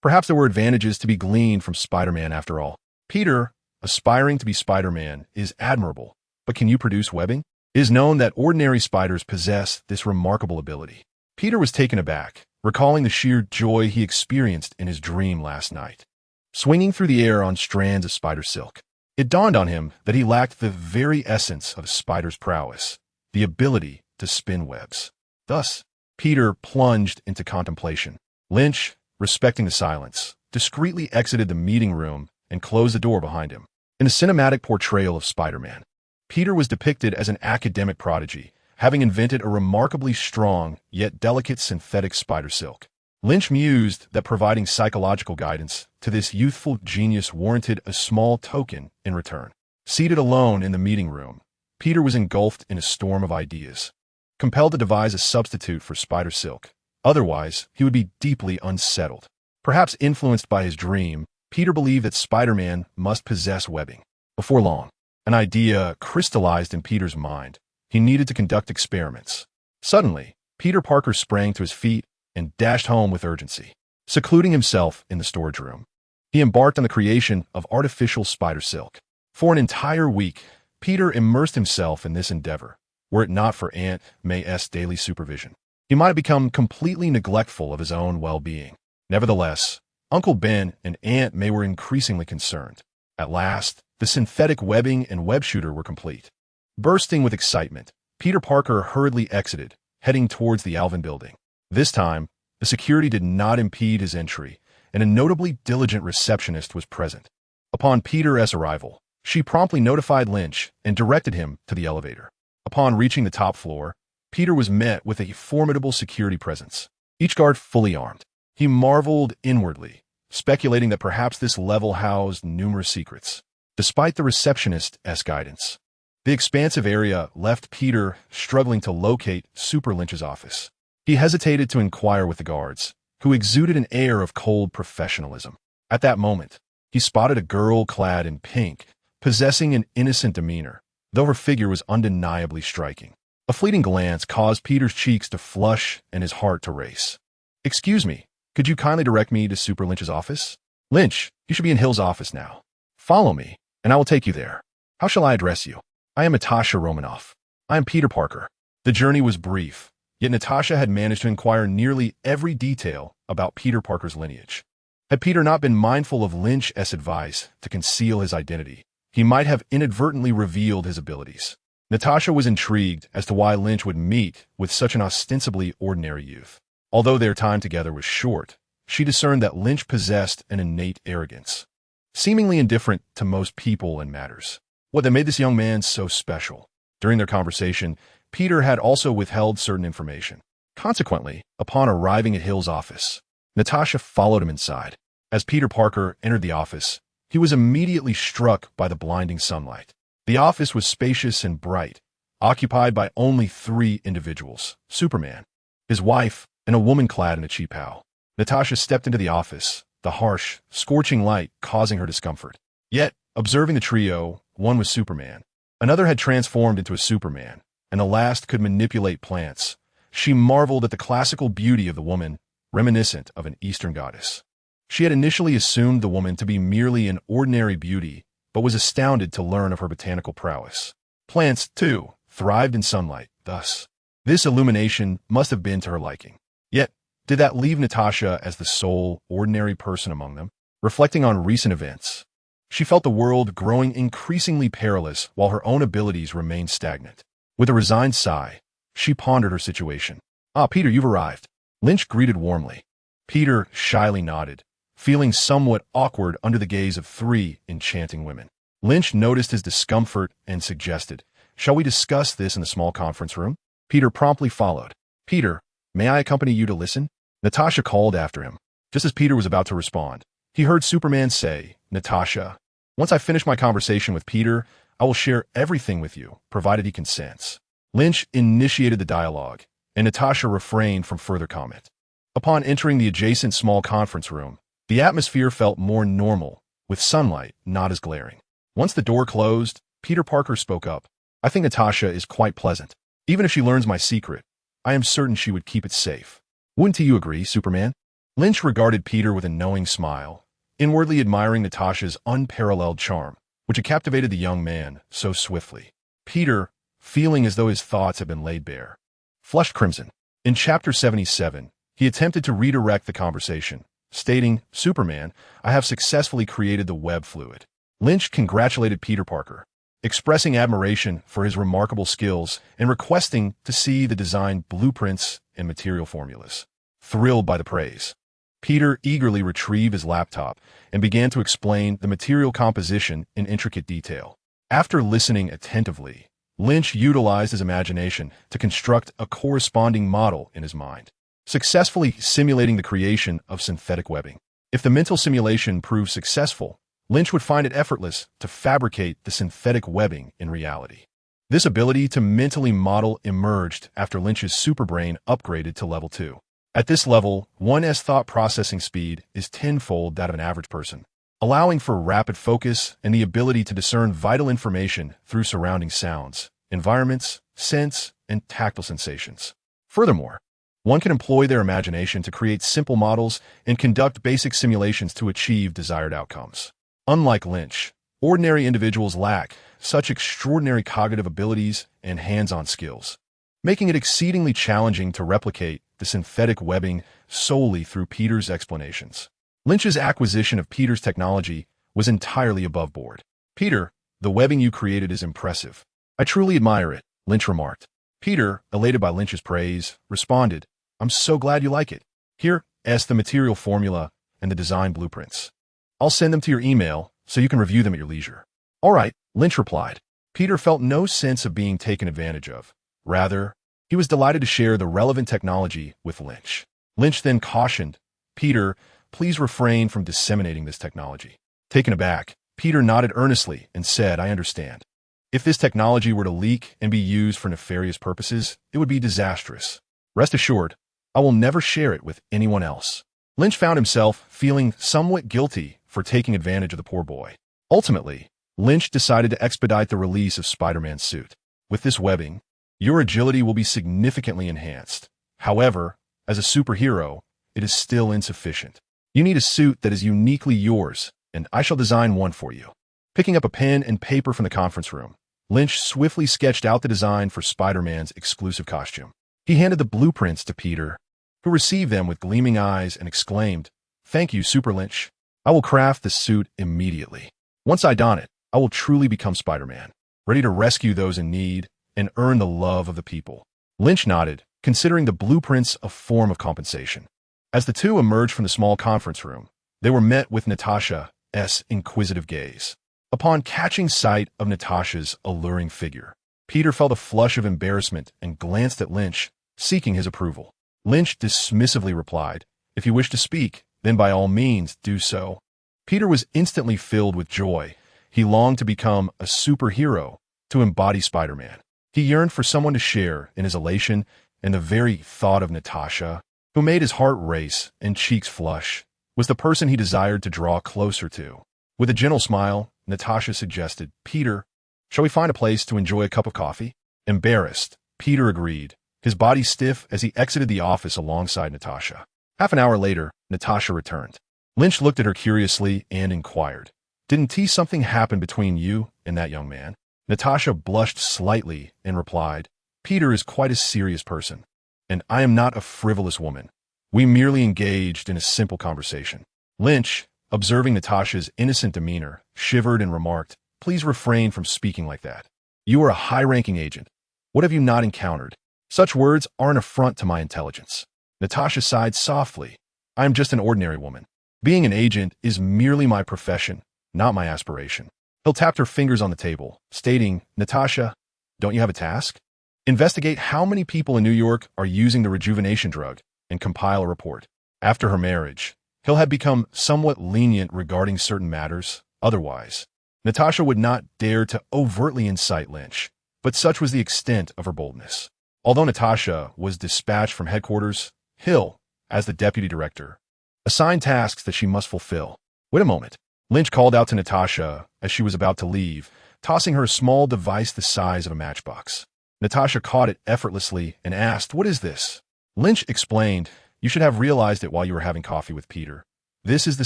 Perhaps there were advantages to be gleaned from Spider-Man after all. "Peter, aspiring to be Spider-Man is admirable, but can you produce webbing? It is known that ordinary spiders possess this remarkable ability." Peter was taken aback, recalling the sheer joy he experienced in his dream last night, swinging through the air on strands of spider silk. It dawned on him that he lacked the very essence of a spider's prowess, the ability to spin webs. Thus, Peter plunged into contemplation. Lynch, respecting the silence, discreetly exited the meeting room and closed the door behind him. In the cinematic portrayal of Spider-Man, Peter was depicted as an academic prodigy, having invented a remarkably strong yet delicate synthetic spider silk. Lynch mused that providing psychological guidance to this youthful genius warranted a small token in return. Seated alone in the meeting room, Peter was engulfed in a storm of ideas, compelled to devise a substitute for spider silk. Otherwise, he would be deeply unsettled. Perhaps influenced by his dream, Peter believed that Spider-Man must possess webbing. Before long, an idea crystallized in Peter's mind. He needed to conduct experiments. Suddenly, Peter Parker sprang to his feet and dashed home with urgency. Secluding himself in the storage room, he embarked on the creation of artificial spider silk. For an entire week, Peter immersed himself in this endeavor. Were it not for Aunt May's daily supervision, he might have become completely neglectful of his own well-being. Nevertheless, Uncle Ben and Aunt May were increasingly concerned. At last, the synthetic webbing and web shooter were complete. Bursting with excitement, Peter Parker hurriedly exited, heading towards the Alvin building. This time, the security did not impede his entry, and a notably diligent receptionist was present. Upon Peter's arrival, she promptly notified Lynch and directed him to the elevator. Upon reaching the top floor, Peter was met with a formidable security presence, each guard fully armed. He marveled inwardly, speculating that perhaps this level housed numerous secrets. Despite the receptionist's guidance, the expansive area left Peter struggling to locate Super Lynch's office. He hesitated to inquire with the guards, who exuded an air of cold professionalism. At that moment, he spotted a girl clad in pink, possessing an innocent demeanor, though her figure was undeniably striking. A fleeting glance caused Peter's cheeks to flush and his heart to race. "Excuse me, could you kindly direct me to Super Lynch's office?" "Lynch, you should be in Hill's office now. Follow me, and I will take you there. How shall I address you?" "I am Natasha Romanoff. I am Peter Parker." The journey was brief, yet Natasha had managed to inquire nearly every detail about Peter Parker's lineage. Had Peter not been mindful of Lynch's advice to conceal his identity, he might have inadvertently revealed his abilities. Natasha was intrigued as to why Lynch would meet with such an ostensibly ordinary youth. Although their time together was short, she discerned that Lynch possessed an innate arrogance, seemingly indifferent to most people and matters. What that made this young man so special? During their conversation, Peter had also withheld certain information. Consequently, upon arriving at Hill's office, Natasha followed him inside. As Peter Parker entered the office, he was immediately struck by the blinding sunlight. The office was spacious and bright, occupied by only 3 individuals: Superman, his wife, and a woman clad in a cheap cowl. Natasha stepped into the office, the harsh, scorching light causing her discomfort. Yet, observing the trio, one was Superman, another had transformed into a Superman, and the last could manipulate plants. She marveled at the classical beauty of the woman, reminiscent of an Eastern goddess. She had initially assumed the woman to be merely an ordinary beauty, but was astounded to learn of her botanical prowess. Plants, too, thrived in sunlight, thus. This illumination must have been to her liking. Yet, did that leave Natasha as the sole, ordinary person among them? Reflecting on recent events, She felt the world growing increasingly perilous while her own abilities remained stagnant. With a resigned sigh, she pondered her situation. "Ah, Peter, you've arrived." Lynch greeted warmly. Peter shyly nodded, feeling somewhat awkward under the gaze of three enchanting women. Lynch noticed his discomfort and suggested, "Shall we discuss this in the small conference room?" Peter promptly followed. "Peter, may I accompany you to listen?" Natasha called after him. Just as Peter was about to respond, he heard Superman say, "Natasha, once I finish my conversation with Peter, I will share everything with you, provided he consents." Lynch initiated the dialogue, and Natasha refrained from further comment. Upon entering the adjacent small conference room, the atmosphere felt more normal, with sunlight not as glaring. Once the door closed, Peter Parker spoke up. "I think Natasha is quite pleasant. Even if she learns my secret, I am certain she would keep it safe. Wouldn't you agree, Superman?" Lynch regarded Peter with a knowing smile, inwardly admiring Natasha's unparalleled charm, which had captivated the young man so swiftly. Peter, feeling as though his thoughts had been laid bare, flushed crimson. In Chapter 77, he attempted to redirect the conversation, stating, "Superman, I have successfully created the web fluid." Lynch congratulated Peter Parker, expressing admiration for his remarkable skills and requesting to see the design blueprints and material formulas. Thrilled by the praise, Peter eagerly retrieved his laptop and began to explain the material composition in intricate detail. After listening attentively, Lynch utilized his imagination to construct a corresponding model in his mind, successfully simulating the creation of synthetic webbing. If the mental simulation proved successful, Lynch would find it effortless to fabricate the synthetic webbing in reality. This ability to mentally model emerged after Lynch's superbrain upgraded to level 2. At this level, one's thought processing speed is tenfold that of an average person, allowing for rapid focus and the ability to discern vital information through surrounding sounds, environments, scents, and tactile sensations. Furthermore, one can employ their imagination to create simple models and conduct basic simulations to achieve desired outcomes. Unlike Lynch, ordinary individuals lack such extraordinary cognitive abilities and hands-on skills, making it exceedingly challenging to replicate the synthetic webbing solely through Peter's explanations. Lynch's acquisition of Peter's technology was entirely above board. "Peter, the webbing you created is impressive. I truly admire it," Lynch remarked. Peter, elated by Lynch's praise, responded, "I'm so glad you like it. Here's the material formula and the design blueprints. I'll send them to your email so you can review them at your leisure." "All right," Lynch replied. Peter felt no sense of being taken advantage of. Rather, he was delighted to share the relevant technology with Lynch. Lynch then cautioned, "Peter, please refrain from disseminating this technology." Taken aback, Peter nodded earnestly and said, "I understand. If this technology were to leak and be used for nefarious purposes, it would be disastrous. Rest assured, I will never share it with anyone else." Lynch found himself feeling somewhat guilty for taking advantage of the poor boy. Ultimately, Lynch decided to expedite the release of Spider-Man's suit. "With this webbing, your agility will be significantly enhanced. However, as a superhero, it is still insufficient. You need a suit that is uniquely yours, and I shall design one for you." Picking up a pen and paper from the conference room, Lynch swiftly sketched out the design for Spider-Man's exclusive costume. He handed the blueprints to Peter, who received them with gleaming eyes and exclaimed, "Thank you, Super Lynch. I will craft the suit immediately. Once I don it, I will truly become Spider-Man, ready to rescue those in need and earn the love of the people." Lynch nodded, considering the blueprints a form of compensation. As the two emerged from the small conference room, they were met with Natasha's inquisitive gaze. Upon catching sight of Natasha's alluring figure, Peter felt a flush of embarrassment and glanced at Lynch, seeking his approval. Lynch dismissively replied, "If you wish to speak, then by all means do so." Peter was instantly filled with joy. He longed to become a superhero, to embody Spider-Man. He yearned for someone to share in his elation, and the very thought of Natasha, who made his heart race and cheeks flush, was the person he desired to draw closer to. With a gentle smile, Natasha suggested, "Peter, shall we find a place to enjoy a cup of coffee?" Embarrassed, Peter agreed, his body stiff as he exited the office alongside Natasha. Half an hour later, Natasha returned. Lynch looked at her curiously and inquired, "Didn't something happen between you and that young man?" Natasha blushed slightly and replied, "Peter is quite a serious person, and I am not a frivolous woman. We merely engaged in a simple conversation." Lynch, observing Natasha's innocent demeanor, shivered and remarked, "Please refrain from speaking like that. You are a high-ranking agent. What have you not encountered? Such words are an affront to my intelligence." Natasha sighed softly. "I am just an ordinary woman. Being an agent is merely my profession, not my aspiration." He tapped her fingers on the table, stating, "Natasha, don't you have a task? Investigate how many people in New York are using the rejuvenation drug and compile a report." After her marriage, he had become somewhat lenient regarding certain matters. Otherwise, Natasha would not dare to overtly incite lynch, but such was the extent of her boldness. Although Natasha was dispatched from headquarters, Hill, as the deputy director, assigned tasks that she must fulfill. "Wait a moment." Lynch called out to Natasha as she was about to leave, tossing her a small device the size of a matchbox. Natasha caught it effortlessly and asked, "What is this?" Lynch explained, "You should have realized it while you were having coffee with Peter. This is the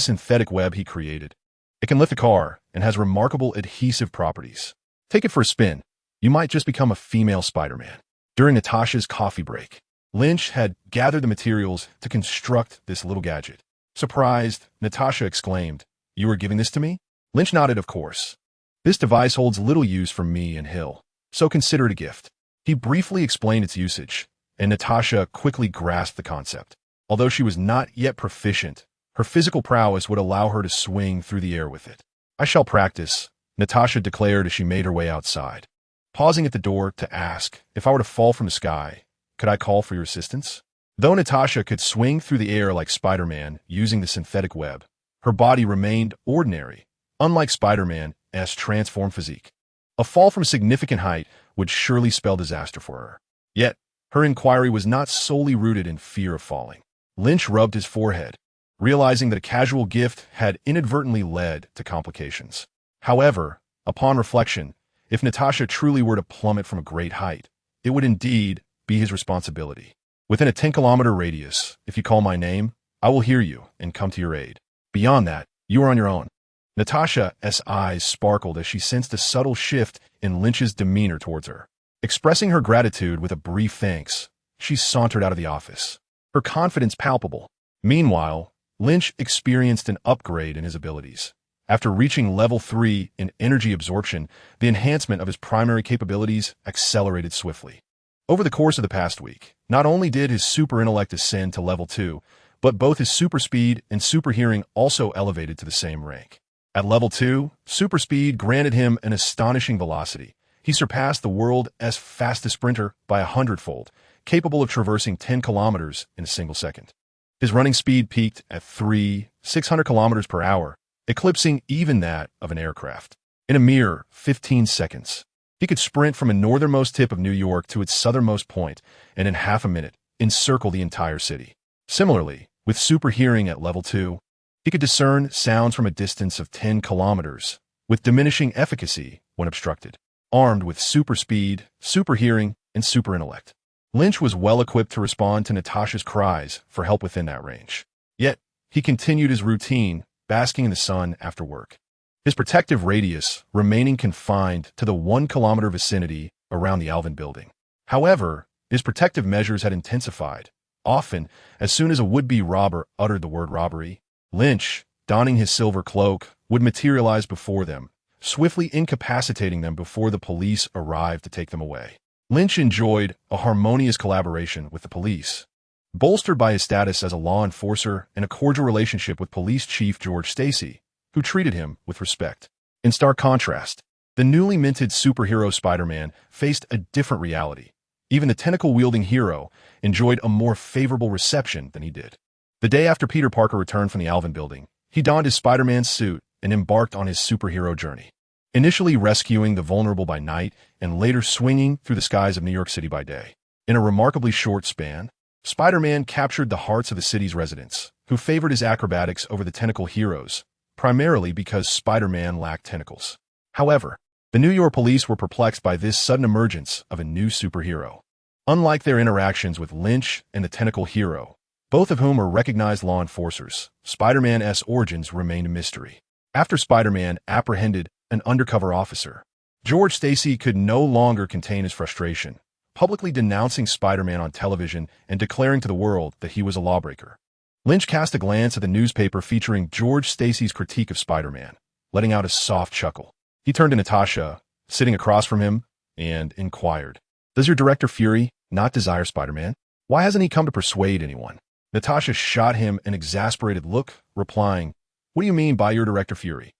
synthetic web he created. It can lift a car and has remarkable adhesive properties. Take it for a spin. You might just become a female Spider-Man." During Natasha's coffee break, Lynch had gathered the materials to construct this little gadget. Surprised, Natasha exclaimed, "You are giving this to me?" Lynch nodded, "Of course. This device holds little use for me and Hill, so consider it a gift." He briefly explained its usage, and Natasha quickly grasped the concept. Although she was not yet proficient, her physical prowess would allow her to swing through the air with it. "I shall practice," Natasha declared as she made her way outside, pausing at the door to ask, "If I were to fall from the sky, could I call for your assistance?" Though Natasha could swing through the air like Spider-Man using the synthetic web, her body remained ordinary, unlike Spider-Man's transformed physique. A fall from a significant height would surely spell disaster for her. Yet, her inquiry was not solely rooted in fear of falling. Lynch rubbed his forehead, realizing that a casual gift had inadvertently led to complications. However, upon reflection, if Natasha truly were to plummet from a great height, it would indeed be his responsibility. "Within a 10-kilometer radius, if you call my name, I will hear you and come to your aid. Beyond that, you are on your own." Natasha's eyes sparkled as she sensed a subtle shift in Lynch's demeanor towards her. Expressing her gratitude with a brief thanks, she sauntered out of the office, her confidence palpable. Meanwhile, Lynch experienced an upgrade in his abilities. After reaching level 3 in energy absorption, the enhancement of his primary capabilities accelerated swiftly. Over the course of the past week, not only did his super intellect ascend to level 2, but both his super speed and super hearing also elevated to the same rank. At level 2, super speed granted him an astonishing velocity. He surpassed the world's fastest sprinter by 100-fold, capable of traversing 10 kilometers in a single second. His running speed peaked at 600 kilometers per hour, eclipsing even that of an aircraft. In a mere 15 seconds, he could sprint from the northernmost tip of New York to its southernmost point, and in half a minute, encircle the entire city. Similarly, with super hearing at level 2, he could discern sounds from a distance of 10 kilometers, with diminishing efficacy when obstructed. Armed with super speed, super hearing, and super intellect, Lynch was well equipped to respond to Natasha's cries for help within that range. Yet, he continued his routine, basking in the sun after work, his protective radius remaining confined to the 1-kilometer vicinity around the Alvin building. However, his protective measures had intensified. Often, as soon as a would-be robber uttered the word robbery, Lynch, donning his silver cloak, would materialize before them, swiftly incapacitating them before the police arrived to take them away. Lynch enjoyed a harmonious collaboration with the police, bolstered by his status as a law enforcer and a cordial relationship with Police Chief George Stacy, who treated him with respect. In stark contrast, the newly minted superhero Spider-Man faced a different reality. Even the tentacle-wielding hero enjoyed a more favorable reception than he did. The day after Peter Parker returned from the Alvin building, he donned his Spider-Man suit and embarked on his superhero journey, initially rescuing the vulnerable by night and later swinging through the skies of New York City by day. In a remarkably short span, Spider-Man captured the hearts of the city's residents, who favored his acrobatics over the tentacle heroes, primarily because Spider-Man lacked tentacles. However, the New York police were perplexed by this sudden emergence of a new superhero. Unlike their interactions with Lynch and the tentacle hero, both of whom were recognized law enforcers, Spider-Man's origins remained a mystery. After Spider-Man apprehended an undercover officer, George Stacy could no longer contain his frustration, publicly denouncing Spider-Man on television and declaring to the world that he was a lawbreaker. Lynch cast a glance at the newspaper featuring George Stacy's critique of Spider-Man, letting out a soft chuckle. He turned to Natasha, sitting across from him, and inquired, "Does your director Fury not desire Spider-Man? Why hasn't he come to persuade anyone?" Natasha shot him an exasperated look, replying, "What do you mean by your director Fury?"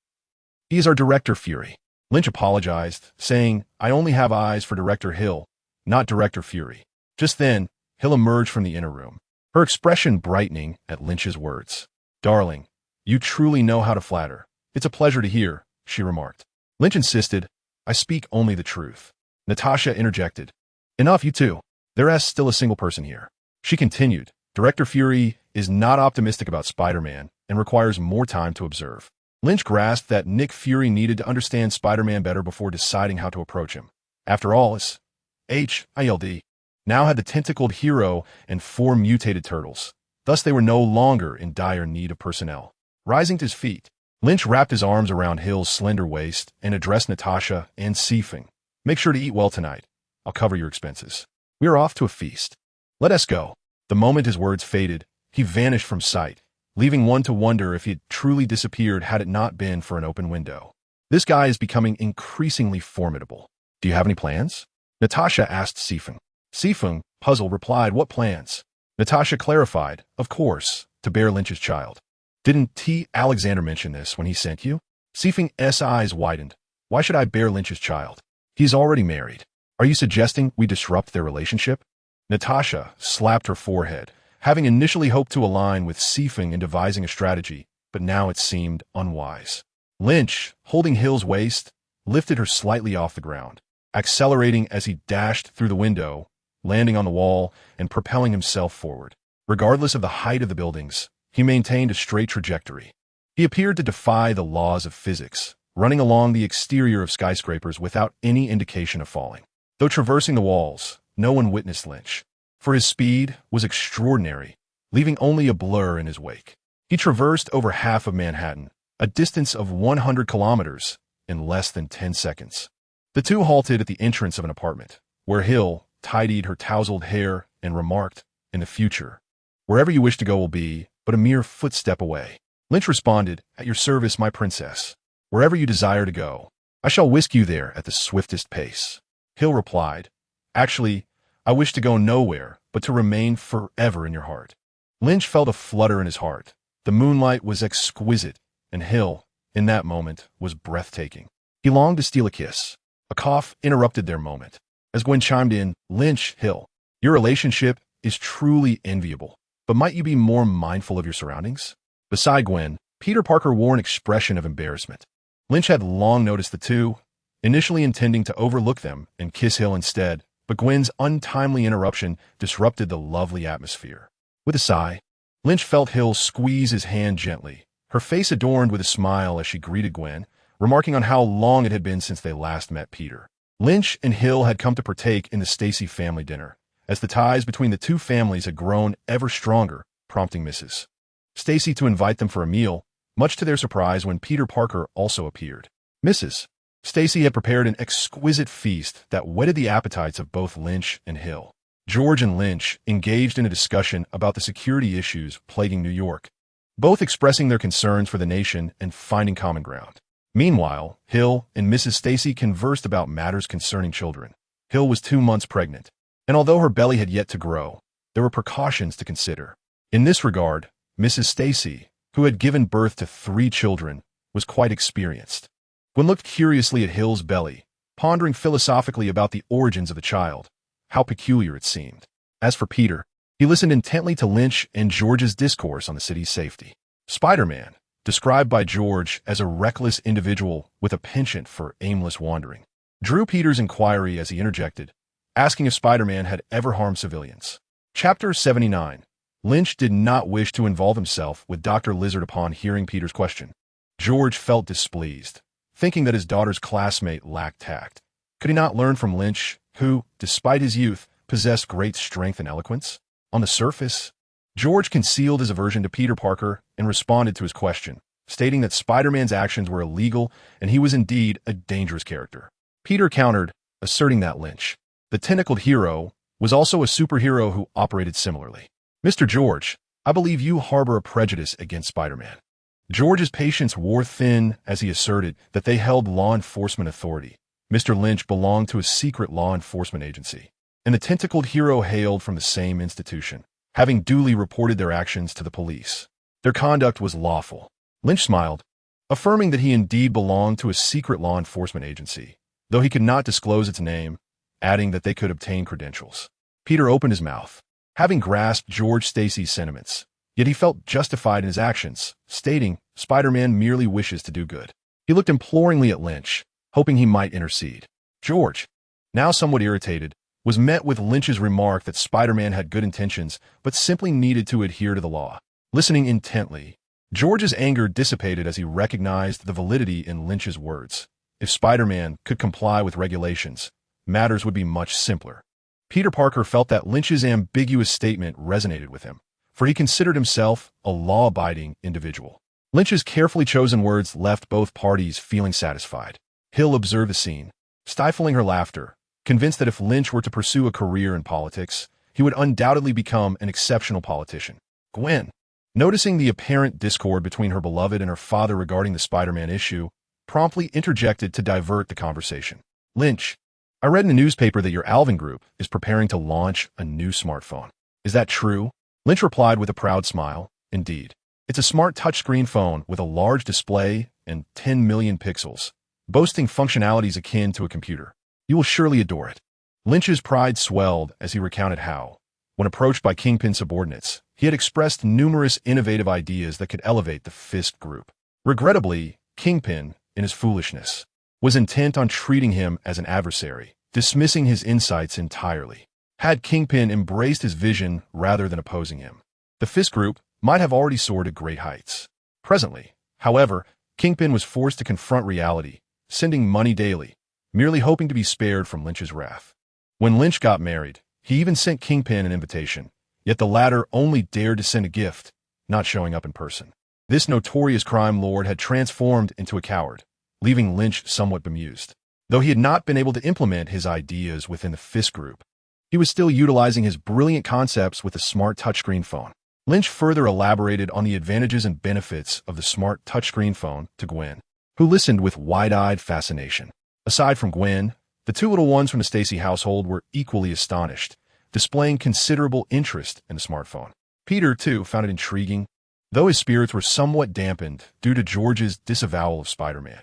"He is our director Fury." Lynch apologized, saying, "I only have eyes for Director Hill, not Director Fury." Just then, Hill emerged from the inner room, her expression brightening at Lynch's words. "Darling, you truly know how to flatter. It's a pleasure to hear," she remarked. Lynch insisted, "I speak only the truth." Natasha interjected, "Enough, you two. There is still a single person here." She continued, "Director Fury is not optimistic about Spider-Man and requires more time to observe." Lynch grasped that Nick Fury needed to understand Spider-Man better before deciding how to approach him. After all, S.H.I.E.L.D. now had the tentacled hero and 4 mutated turtles. Thus they were no longer in dire need of personnel. Rising to his feet, Lynch wrapped his arms around Hill's slender waist and addressed Natasha and Seifeng. "Make sure to eat well tonight. I'll cover your expenses. We are off to a feast. Let us go." The moment his words faded, he vanished from sight, leaving one to wonder if he had truly disappeared had it not been for an open window. "This guy is becoming increasingly formidable. Do you have any plans?" Natasha asked Seifeng. Seifeng, puzzled, replied, "What plans?" Natasha clarified, "Of course, to bear Lynch's child." "Didn't T. Alexander mention this when he sent you?" Seifeng's eyes widened. "Why should I bear Lynch's child? He's already married. Are you suggesting we disrupt their relationship?" Natasha slapped her forehead, having initially hoped to align with Seifeng in devising a strategy, but now it seemed unwise. Lynch, holding Hill's waist, lifted her slightly off the ground, accelerating as he dashed through the window, landing on the wall and propelling himself forward. Regardless of the height of the buildings, he maintained a straight trajectory. He appeared to defy the laws of physics, running along the exterior of skyscrapers without any indication of falling. Though traversing the walls, no one witnessed Lynch, for his speed was extraordinary, leaving only a blur in his wake. He traversed over half of Manhattan, a distance of 100 kilometers, in less than 10 seconds. The two halted at the entrance of an apartment, where Hill tidied her tousled hair and remarked, "In the future, wherever you wish to go will be but a mere footstep away." Lynch responded, "At your service, my princess. Wherever you desire to go, I shall whisk you there at the swiftest pace." Hill replied, "Actually, I wish to go nowhere but to remain forever in your heart." Lynch felt a flutter in his heart. The moonlight was exquisite, and Hill, in that moment, was breathtaking. He longed to steal a kiss. A cough interrupted their moment. As Gwen chimed in, "Lynch, Hill, your relationship is truly enviable, but might you be more mindful of your surroundings?" Beside Gwen, Peter Parker wore an expression of embarrassment. Lynch had long noticed the two, initially intending to overlook them and kiss Hill instead, but Gwen's untimely interruption disrupted the lovely atmosphere. With a sigh, Lynch felt Hill squeeze his hand gently, her face adorned with a smile as she greeted Gwen, remarking on how long it had been since they last met Peter. Lynch and Hill had come to partake in the Stacy family dinner, as the ties between the two families had grown ever stronger, prompting Mrs. Stacy to invite them for a meal, much to their surprise when Peter Parker also appeared. Mrs. Stacy had prepared an exquisite feast that whetted the appetites of both Lynch and Hill. George and Lynch engaged in a discussion about the security issues plaguing New York, both expressing their concerns for the nation and finding common ground. Meanwhile, Hill and Mrs. Stacy conversed about matters concerning children. Hill was 2 months pregnant, and although her belly had yet to grow, there were precautions to consider. In this regard, Mrs. Stacy, who had given birth to 3 children, was quite experienced. Gwen looked curiously at Hill's belly, pondering philosophically about the origins of the child. How peculiar it seemed. As for Peter, he listened intently to Lynch and George's discourse on the city's safety. Spider-Man, described by George as a reckless individual with a penchant for aimless wandering, drew Peter's inquiry as he interjected, asking if Spider-Man had ever harmed civilians. Chapter 79. Lynch did not wish to involve himself with Dr. Lizard upon hearing Peter's question. George felt displeased, thinking that his daughter's classmate lacked tact. Could he not learn from Lynch, who, despite his youth, possessed great strength and eloquence? On the surface, George concealed his aversion to Peter Parker and responded to his question, stating that Spider-Man's actions were illegal and he was indeed a dangerous character. Peter countered, asserting that Lynch, the tentacled hero, was also a superhero who operated similarly. "Mr. George, I believe you harbor a prejudice against Spider-Man. George's patience wore thin as he asserted that they held law enforcement authority. Mr. Lynch belonged to a secret law enforcement agency, and the tentacled hero hailed from the same institution, having duly reported their actions to the police. Their conduct was lawful. Lynch smiled, affirming that he indeed belonged to a secret law enforcement agency, though he could not disclose its name, adding that they could obtain credentials. Peter opened his mouth, having grasped George Stacy's sentiments, yet he felt justified in his actions, stating, Spider-Man merely wishes to do good. He looked imploringly at Lynch, hoping he might intercede. George, now somewhat irritated, was met with Lynch's remark that Spider-Man had good intentions but simply needed to adhere to the law. Listening intently, George's anger dissipated as he recognized the validity in Lynch's words. If Spider-Man could comply with regulations, matters would be much simpler. Peter Parker felt that Lynch's ambiguous statement resonated with him, for he considered himself a law-abiding individual. Lynch's carefully chosen words left both parties feeling satisfied. Hill observed the scene, stifling her laughter, convinced that if Lynch were to pursue a career in politics, he would undoubtedly become an exceptional politician. Gwen, noticing the apparent discord between her beloved and her father regarding the Spider-Man issue, promptly interjected to divert the conversation. Lynch, I read in the newspaper that your Alvin group is preparing to launch a new smartphone. Is that true? Lynch replied with a proud smile. Indeed. It's a smart touchscreen phone with a large display and 10 million pixels, boasting functionalities akin to a computer. You will surely adore it. Lynch's pride swelled as he recounted how, when approached by Kingpin subordinates, he had expressed numerous innovative ideas that could elevate the Fisk group. Regrettably, Kingpin, in his foolishness, was intent on treating him as an adversary, dismissing his insights entirely. Had Kingpin embraced his vision rather than opposing him, the Fisk group might have already soared to great heights. Presently, however, Kingpin was forced to confront reality, sending money daily, merely hoping to be spared from Lynch's wrath. When Lynch got married, he even sent Kingpin an invitation, yet the latter only dared to send a gift, not showing up in person. This notorious crime lord had transformed into a coward, leaving Lynch somewhat bemused. Though he had not been able to implement his ideas within the Fisk group, he was still utilizing his brilliant concepts with the smart touchscreen phone. Lynch further elaborated on the advantages and benefits of the smart touchscreen phone to Gwen, who listened with wide-eyed fascination. Aside from Gwen, the two little ones from the Stacy household were equally astonished, displaying considerable interest in the smartphone. Peter, too, found it intriguing, though his spirits were somewhat dampened due to George's disavowal of Spider-Man.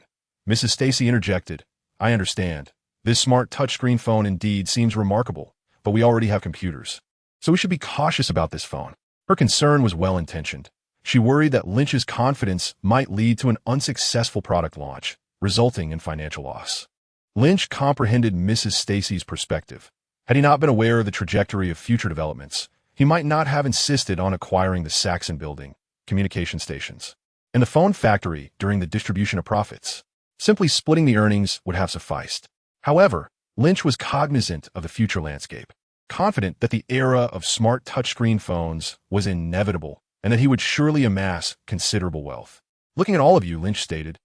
Mrs. Stacy interjected, I understand. This smart touchscreen phone indeed seems remarkable, but we already have computers, so we should be cautious about this phone. Her concern was well-intentioned. She worried that Lynch's confidence might lead to an unsuccessful product launch, resulting in financial loss. Lynch comprehended Mrs. Stacy's perspective. Had he not been aware of the trajectory of future developments, he might not have insisted on acquiring the Saxon Building, communication stations, and the phone factory during the distribution of profits. Simply splitting the earnings would have sufficed. However, Lynch was cognizant of the future landscape, confident that the era of smart touchscreen phones was inevitable and that he would surely amass considerable wealth. Looking at all of you, Lynch stated,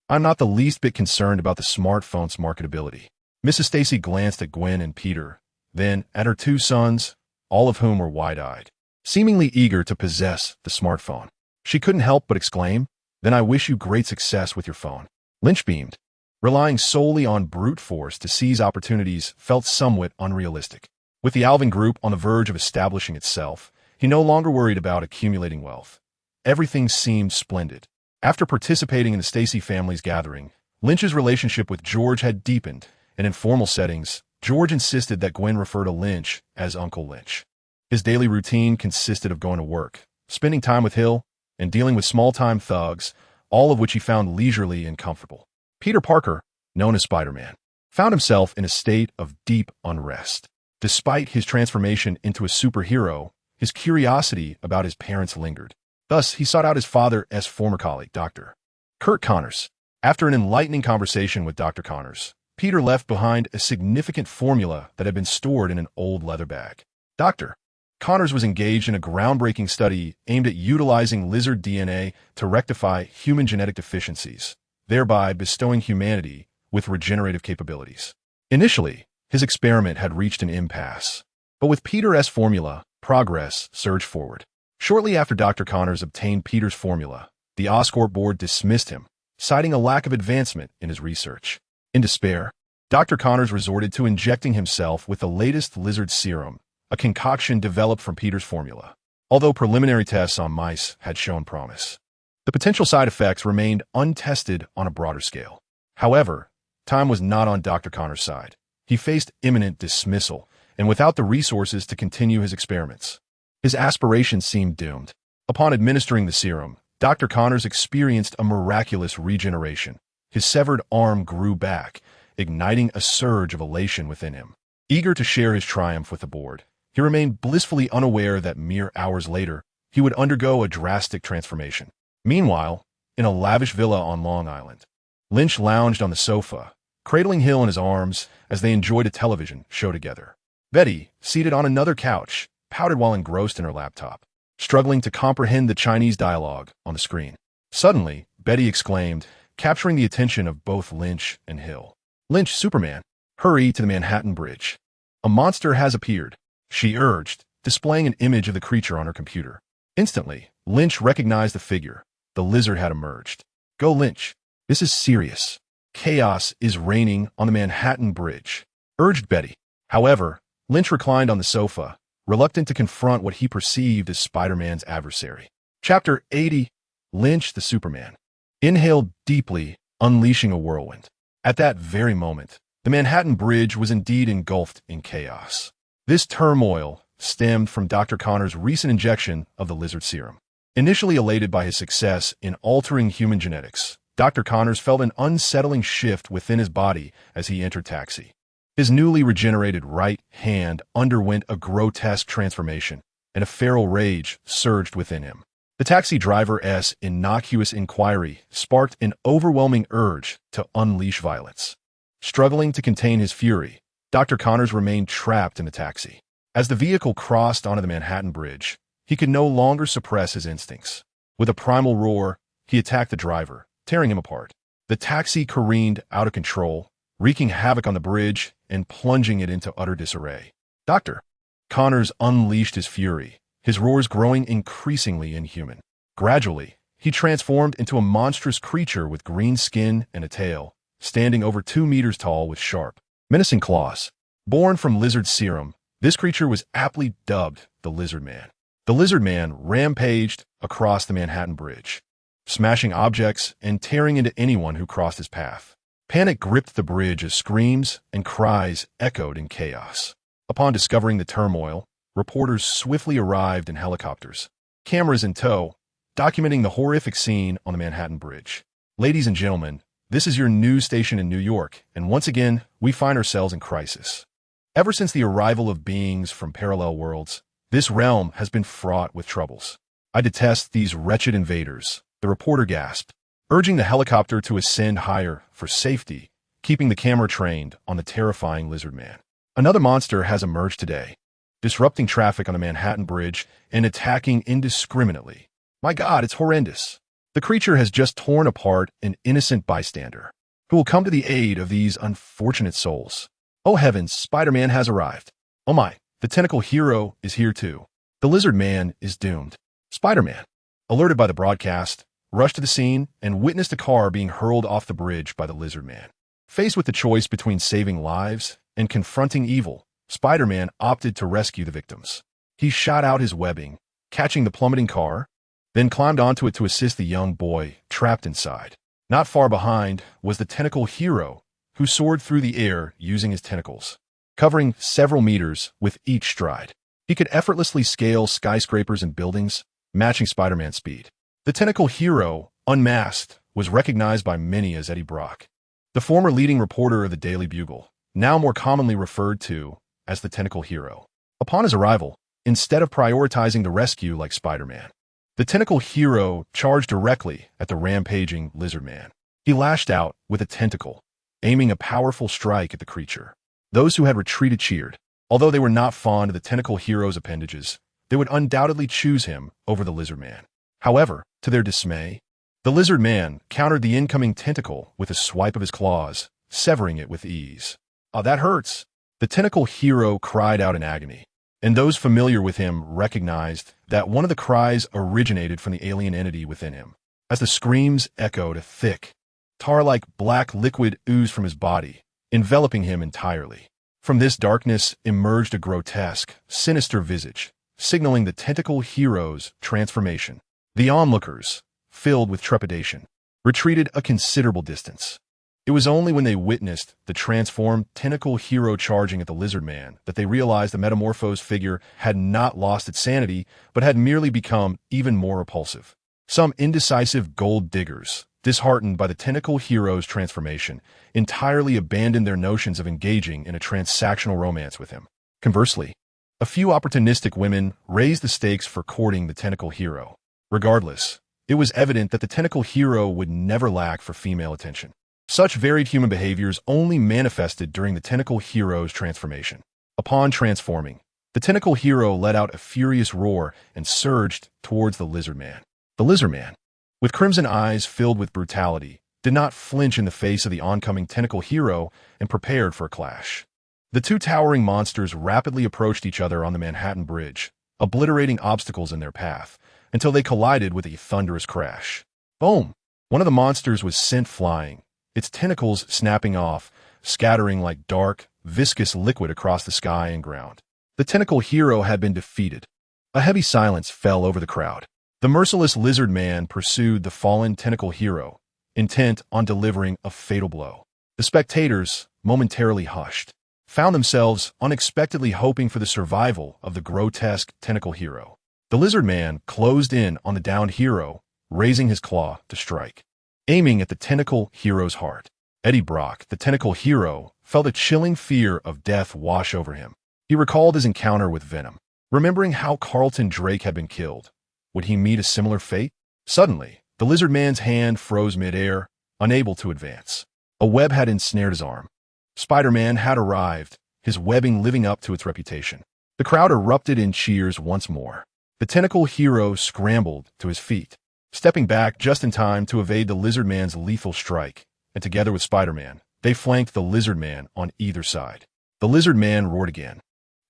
I'm not the least bit concerned about the smartphone's marketability. Mrs. Stacy glanced at Gwen and Peter, then at her two sons, all of whom were wide-eyed, seemingly eager to possess the smartphone. She couldn't help but exclaim, Then I wish you great success with your phone. Lynch beamed. Relying solely on brute force to seize opportunities felt somewhat unrealistic. With the Alvin Group on the verge of establishing itself, he no longer worried about accumulating wealth. Everything seemed splendid. After participating in the Stacy family's gathering, Lynch's relationship with George had deepened, and in formal settings, George insisted that Gwen refer to Lynch as Uncle Lynch. His daily routine consisted of going to work, spending time with Hill, and dealing with small-time thugs, all of which he found leisurely and comfortable. Peter Parker, known as Spider-Man, found himself in a state of deep unrest. Despite his transformation into a superhero, his curiosity about his parents lingered. Thus, he sought out his father's former colleague, Dr. Kurt Connors. After an enlightening conversation with Dr. Connors, Peter left behind a significant formula that had been stored in an old leather bag. Dr. Connors was engaged in a groundbreaking study aimed at utilizing lizard DNA to rectify human genetic deficiencies, thereby bestowing humanity with regenerative capabilities. Initially, his experiment had reached an impasse, but with Peter's formula, progress surged forward. Shortly after Dr. Connors obtained Peter's formula, the Oscorp board dismissed him, citing a lack of advancement in his research. In despair, Dr. Connors resorted to injecting himself with the latest lizard serum, a concoction developed from Peter's formula. Although preliminary tests on mice had shown promise, the potential side effects remained untested on a broader scale. However, time was not on Dr. Connors' side. He faced imminent dismissal, and without the resources to continue his experiments, his aspirations seemed doomed. Upon administering the serum, Dr. Connors experienced a miraculous regeneration. His severed arm grew back, igniting a surge of elation within him. Eager to share his triumph with the board, he remained blissfully unaware that mere hours later, he would undergo a drastic transformation. Meanwhile, in a lavish villa on Long Island, Lynch lounged on the sofa, cradling Hill in his arms as they enjoyed a television show together. Betty, seated on another couch, pouted while engrossed in her laptop, struggling to comprehend the Chinese dialogue on the screen. Suddenly, Betty exclaimed, capturing the attention of both Lynch and Hill. "Lynch, Superman, hurry to the Manhattan Bridge. A monster has appeared," she urged, displaying an image of the creature on her computer. Instantly, Lynch recognized the figure. The lizard had emerged. "Go, Lynch. This is serious. Chaos is reigning on the Manhattan Bridge," urged Betty. However, Lynch reclined on the sofa, reluctant to confront what he perceived as Spider-Man's adversary. Chapter 80. Lynch the Superman. Inhaled deeply, unleashing a whirlwind. At that very moment, the Manhattan Bridge was indeed engulfed in chaos. This turmoil stemmed from Dr. Connors' recent injection of the lizard serum. Initially elated by his success in altering human genetics, Dr. Connors felt an unsettling shift within his body as he entered taxi. His newly regenerated right hand underwent a grotesque transformation, and a feral rage surged within him. The taxi driver's innocuous inquiry sparked an overwhelming urge to unleash violence. Struggling to contain his fury, Dr. Connors remained trapped in the taxi. As the vehicle crossed onto the Manhattan Bridge, he could no longer suppress his instincts. With a primal roar, he attacked the driver, tearing him apart. The taxi careened out of control, wreaking havoc on the bridge and plunging it into utter disarray. Dr. Connors unleashed his fury, his roars growing increasingly inhuman. Gradually, he transformed into a monstrous creature with green skin and a tail, standing over 2 meters tall with sharp, menacing claws. Born from lizard serum, this creature was aptly dubbed the Lizard Man. The Lizard Man rampaged across the Manhattan Bridge, smashing objects and tearing into anyone who crossed his path. Panic gripped the bridge as screams and cries echoed in chaos. Upon discovering the turmoil, reporters swiftly arrived in helicopters, cameras in tow, documenting the horrific scene on the Manhattan Bridge. Ladies and gentlemen, this is your news station in New York, and once again, we find ourselves in crisis. Ever since the arrival of beings from parallel worlds, this realm has been fraught with troubles. I detest these wretched invaders, the reporter gasped, urging the helicopter to ascend higher for safety, keeping the camera trained on the terrifying Lizard Man. Another monster has emerged today, disrupting traffic on the Manhattan Bridge and attacking indiscriminately. My God, it's horrendous. The creature has just torn apart an innocent bystander, who will come to the aid of these unfortunate souls. Oh heavens, Spider-Man has arrived. Oh my, the tentacle hero is here too. The Lizard Man is doomed. Spider-Man, alerted by the broadcast, rushed to the scene and witnessed a car being hurled off the bridge by the Lizard Man. Faced with the choice between saving lives and confronting evil, Spider-Man opted to rescue the victims. He shot out his webbing, catching the plummeting car, then climbed onto it to assist the young boy trapped inside. Not far behind was the tentacle hero, who soared through the air using his tentacles, covering several meters with each stride. He could effortlessly scale skyscrapers and buildings, matching Spider-Man's speed. The tentacle hero, unmasked, was recognized by many as Eddie Brock, the former leading reporter of the Daily Bugle, now more commonly referred to as the tentacle hero. Upon his arrival, instead of prioritizing the rescue like Spider-Man, the tentacle hero charged directly at the rampaging Lizard Man. He lashed out with a tentacle, aiming a powerful strike at the creature. Those who had retreated cheered. Although they were not fond of the tentacle hero's appendages, they would undoubtedly choose him over the Lizard Man. However, to their dismay, the Lizard Man countered the incoming tentacle with a swipe of his claws, severing it with ease. "Oh, that hurts!" The tentacle hero cried out in agony, and those familiar with him recognized that one of the cries originated from the alien entity within him. As the screams echoed, a thick, tar-like black liquid oozed from his body, enveloping him entirely. From this darkness emerged a grotesque, sinister visage, signaling the tentacle hero's transformation. The onlookers, filled with trepidation, retreated a considerable distance. It was only when they witnessed the transformed tentacle hero charging at the lizard man that they realized the metamorphosed figure had not lost its sanity, but had merely become even more repulsive. Some indecisive gold diggers, disheartened by the tentacle hero's transformation, entirely abandoned their notions of engaging in a transactional romance with him. Conversely, a few opportunistic women raised the stakes for courting the tentacle hero. Regardless, it was evident that the tentacle hero would never lack for female attention. Such varied human behaviors only manifested during the tentacle hero's transformation. Upon transforming, the tentacle hero let out a furious roar and surged towards the lizard man. The lizard man, with crimson eyes filled with brutality, did not flinch in the face of the oncoming tentacle hero and prepared for a clash. The two towering monsters rapidly approached each other on the Manhattan Bridge, obliterating obstacles in their path, until they collided with a thunderous crash. Boom! One of the monsters was sent flying, its tentacles snapping off, scattering like dark, viscous liquid across the sky and ground. The tentacle hero had been defeated. A heavy silence fell over the crowd. The merciless lizard man pursued the fallen tentacle hero, intent on delivering a fatal blow. The spectators, momentarily hushed, found themselves unexpectedly hoping for the survival of the grotesque tentacle hero. The lizard man closed in on the downed hero, raising his claw to strike. Aiming at the tentacle hero's heart, Eddie Brock, the tentacle hero, felt a chilling fear of death wash over him. He recalled his encounter with Venom. Remembering how Carlton Drake had been killed, would he meet a similar fate? Suddenly, the lizard man's hand froze midair, unable to advance. A web had ensnared his arm. Spider-Man had arrived, his webbing living up to its reputation. The crowd erupted in cheers once more. The tentacle hero scrambled to his feet, stepping back just in time to evade the lizard man's lethal strike, and together with Spider-Man, they flanked the lizard man on either side. The lizard man roared again,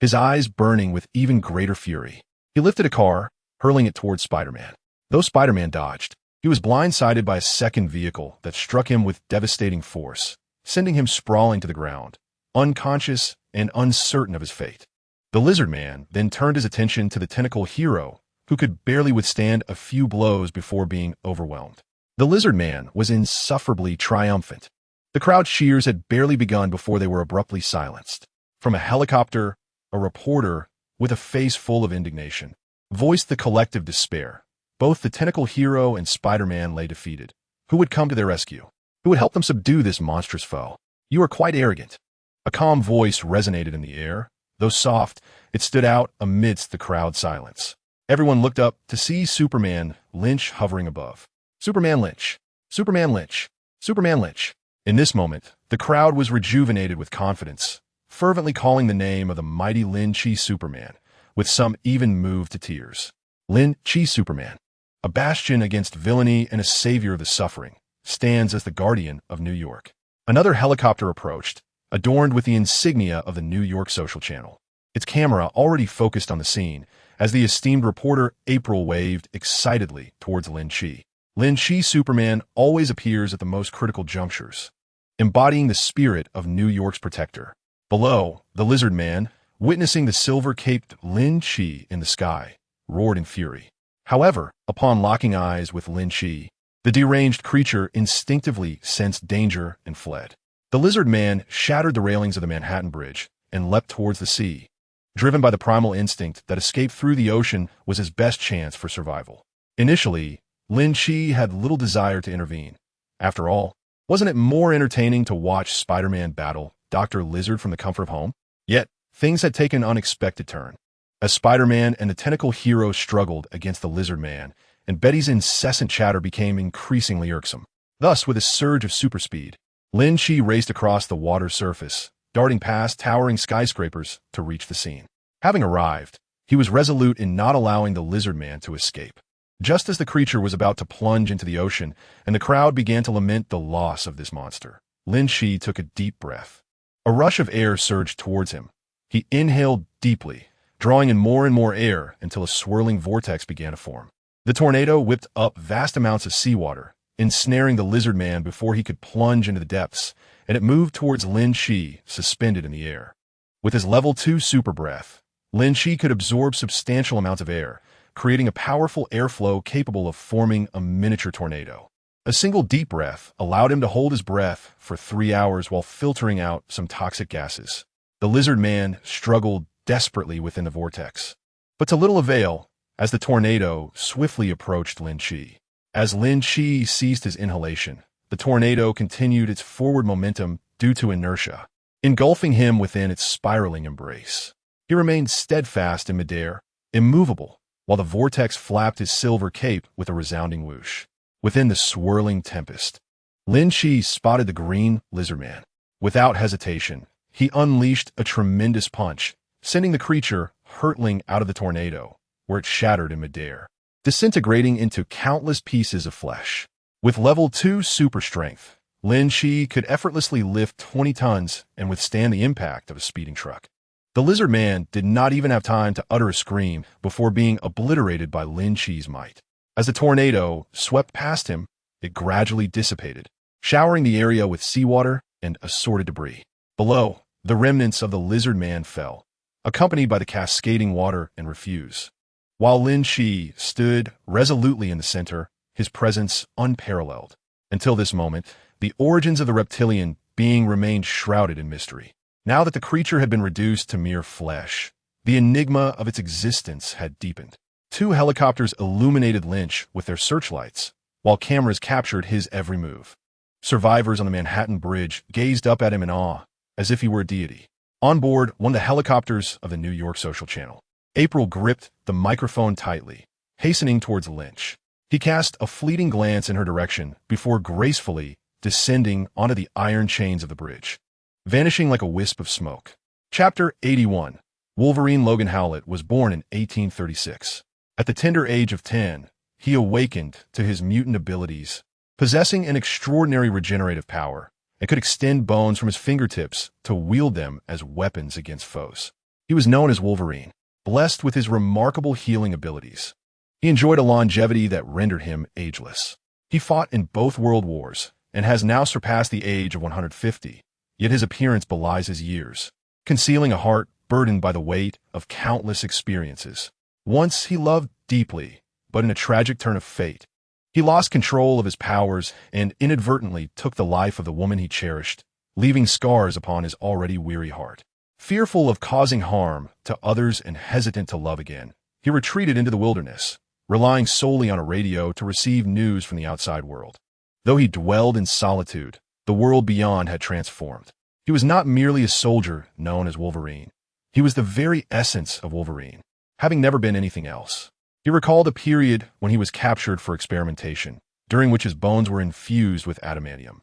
his eyes burning with even greater fury. He lifted a car, hurling it towards Spider-Man. Though Spider-Man dodged, he was blindsided by a second vehicle that struck him with devastating force, sending him sprawling to the ground, unconscious and uncertain of his fate. The lizard man then turned his attention to the tentacle hero, who could barely withstand a few blows before being overwhelmed. The lizard man was insufferably triumphant. The crowd's cheers had barely begun before they were abruptly silenced. From a helicopter, a reporter, with a face full of indignation, voiced the collective despair. Both the tentacle hero and Spider-Man lay defeated. Who would come to their rescue? Who would help them subdue this monstrous foe? You are quite arrogant. A calm voice resonated in the air. Though soft, it stood out amidst the crowd silence. Everyone looked up to see Superman Lynch hovering above. Superman Lynch. Superman Lynch. Superman Lynch. In this moment, the crowd was rejuvenated with confidence, fervently calling the name of the mighty Lin Qi Superman, with some even moved to tears. Lin Qi Superman, a bastion against villainy and a savior of the suffering, stands as the guardian of New York. Another helicopter approached, adorned with the insignia of the New York Social Channel. Its camera already focused on the scene, as the esteemed reporter April waved excitedly towards Lin Qi. Lin Qi Superman always appears at the most critical junctures, embodying the spirit of New York's protector. Below, the lizard man, witnessing the silver-caped Lin Qi in the sky, roared in fury. However, upon locking eyes with Lin Qi, the deranged creature instinctively sensed danger and fled. The lizard man shattered the railings of the Manhattan Bridge and leapt towards the sea, driven by the primal instinct that escape through the ocean was his best chance for survival. Initially, Lin Qi had little desire to intervene. After all, wasn't it more entertaining to watch Spider-Man battle Dr. Lizard from the comfort of home? Yet, things had taken an unexpected turn. As Spider-Man and the tentacle hero struggled against the lizard man, and Betty's incessant chatter became increasingly irksome. Thus, with a surge of super speed, Lin Qi raced across the water surface, darting past towering skyscrapers to reach the scene. Having arrived, he was resolute in not allowing the lizard man to escape. Just as the creature was about to plunge into the ocean and the crowd began to lament the loss of this monster, Lin Qi took a deep breath. A rush of air surged towards him. He inhaled deeply, drawing in more and more air until a swirling vortex began to form. The tornado whipped up vast amounts of seawater, ensnaring the lizard man before he could plunge into the depths, and it moved towards Lin Qi, suspended in the air. With his level 2 super breath, Lin Qi could absorb substantial amounts of air, creating a powerful airflow capable of forming a miniature tornado. A single deep breath allowed him to hold his breath for 3 hours while filtering out some toxic gases. The lizard man struggled desperately within the vortex, but to little avail as the tornado swiftly approached Lin Qi. As Lin Qi ceased his inhalation, the tornado continued its forward momentum due to inertia, engulfing him within its spiraling embrace. He remained steadfast in midair, immovable, while the vortex flapped his silver cape with a resounding whoosh. Within the swirling tempest, Lin Qi spotted the green lizard man. Without hesitation, he unleashed a tremendous punch, sending the creature hurtling out of the tornado, where it shattered in midair, disintegrating into countless pieces of flesh. With level 2 super strength, Lin Qi could effortlessly lift 20 tons and withstand the impact of a speeding truck. The lizard man did not even have time to utter a scream before being obliterated by Lin Qi's might. As the tornado swept past him, it gradually dissipated, showering the area with seawater and assorted debris. Below, the remnants of the lizard man fell, accompanied by the cascading water and refuse. While Lin Qi stood resolutely in the center, his presence unparalleled. Until this moment, the origins of the reptilian being remained shrouded in mystery. Now that the creature had been reduced to mere flesh, the enigma of its existence had deepened. 2 helicopters illuminated Lynch with their searchlights, while cameras captured his every move. Survivors on the Manhattan Bridge gazed up at him in awe, as if he were a deity. On board one of the helicopters of the New York Social Channel, April gripped the microphone tightly, hastening towards Lynch. He cast a fleeting glance in her direction before gracefully descending onto the iron chains of the bridge, vanishing like a wisp of smoke. Chapter 81. Wolverine Logan Howlett was born in 1836. At the tender age of 10, he awakened to his mutant abilities, possessing an extraordinary regenerative power, and could extend bones from his fingertips to wield them as weapons against foes. He was known as Wolverine, blessed with his remarkable healing abilities. He enjoyed a longevity that rendered him ageless. He fought in both world wars and has now surpassed the age of 150, yet his appearance belies his years, concealing a heart burdened by the weight of countless experiences. Once he loved deeply, but in a tragic turn of fate, he lost control of his powers and inadvertently took the life of the woman he cherished, leaving scars upon his already weary heart. Fearful of causing harm to others and hesitant to love again, he retreated into the wilderness, relying solely on a radio to receive news from the outside world. Though he dwelled in solitude, the world beyond had transformed. He was not merely a soldier known as Wolverine. He was the very essence of Wolverine, having never been anything else. He recalled a period when he was captured for experimentation, during which his bones were infused with adamantium,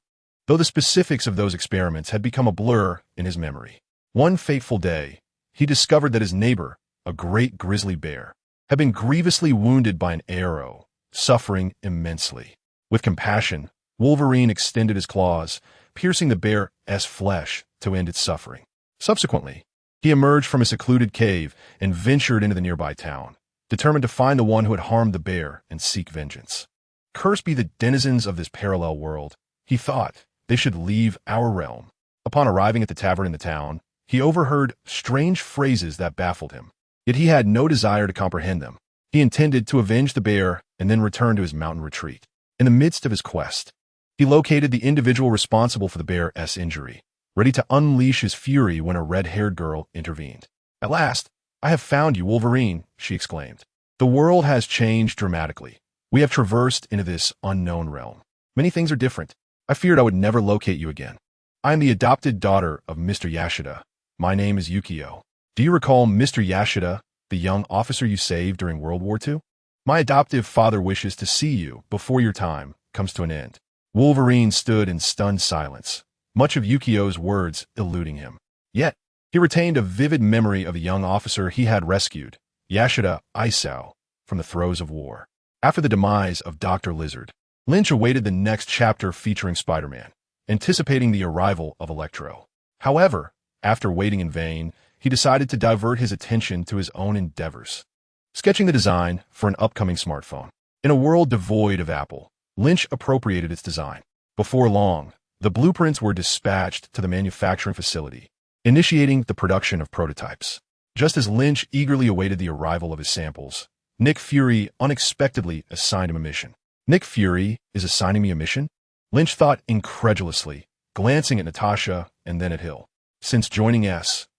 though the specifics of those experiments had become a blur in his memory. One fateful day, he discovered that his neighbor, a great grizzly bear, had been grievously wounded by an arrow, suffering immensely. With compassion, Wolverine extended his claws, piercing the bear's flesh to end its suffering. Subsequently, he emerged from a secluded cave and ventured into the nearby town, determined to find the one who had harmed the bear and seek vengeance. Cursed be the denizens of this parallel world, he thought. They should leave our realm. Upon arriving at the tavern in the town, he overheard strange phrases that baffled him, yet he had no desire to comprehend them. He intended to avenge the bear and then return to his mountain retreat. In the midst of his quest, he located the individual responsible for the bear's injury, ready to unleash his fury when a red-haired girl intervened. "At last, I have found you, Wolverine," she exclaimed. "The world has changed dramatically. We have traversed into this unknown realm. Many things are different. I feared I would never locate you again. I am the adopted daughter of Mr. Yashida. My name is Yukio. Do you recall Mr. Yashida, the young officer you saved during World War II? My adoptive father wishes to see you before your time comes to an end." Wolverine stood in stunned silence, much of Yukio's words eluding him. Yet, he retained a vivid memory of the young officer he had rescued, Yashida Isao, from the throes of war. After the demise of Dr. Lizard, Lynch awaited the next chapter featuring Spider-Man, anticipating the arrival of Electro. However, after waiting in vain, he he decided to divert his attention to his own endeavors, sketching the design for an upcoming smartphone. In a world devoid of Apple, Lynch appropriated its design. Before long, the blueprints were dispatched to the manufacturing facility, initiating the production of prototypes. Just as Lynch eagerly awaited the arrival of his samples, Nick Fury unexpectedly assigned him a mission. Nick Fury is assigning me a mission? Lynch thought incredulously, glancing at Natasha and then at Hill. Since joining S.H.I.E.L.D,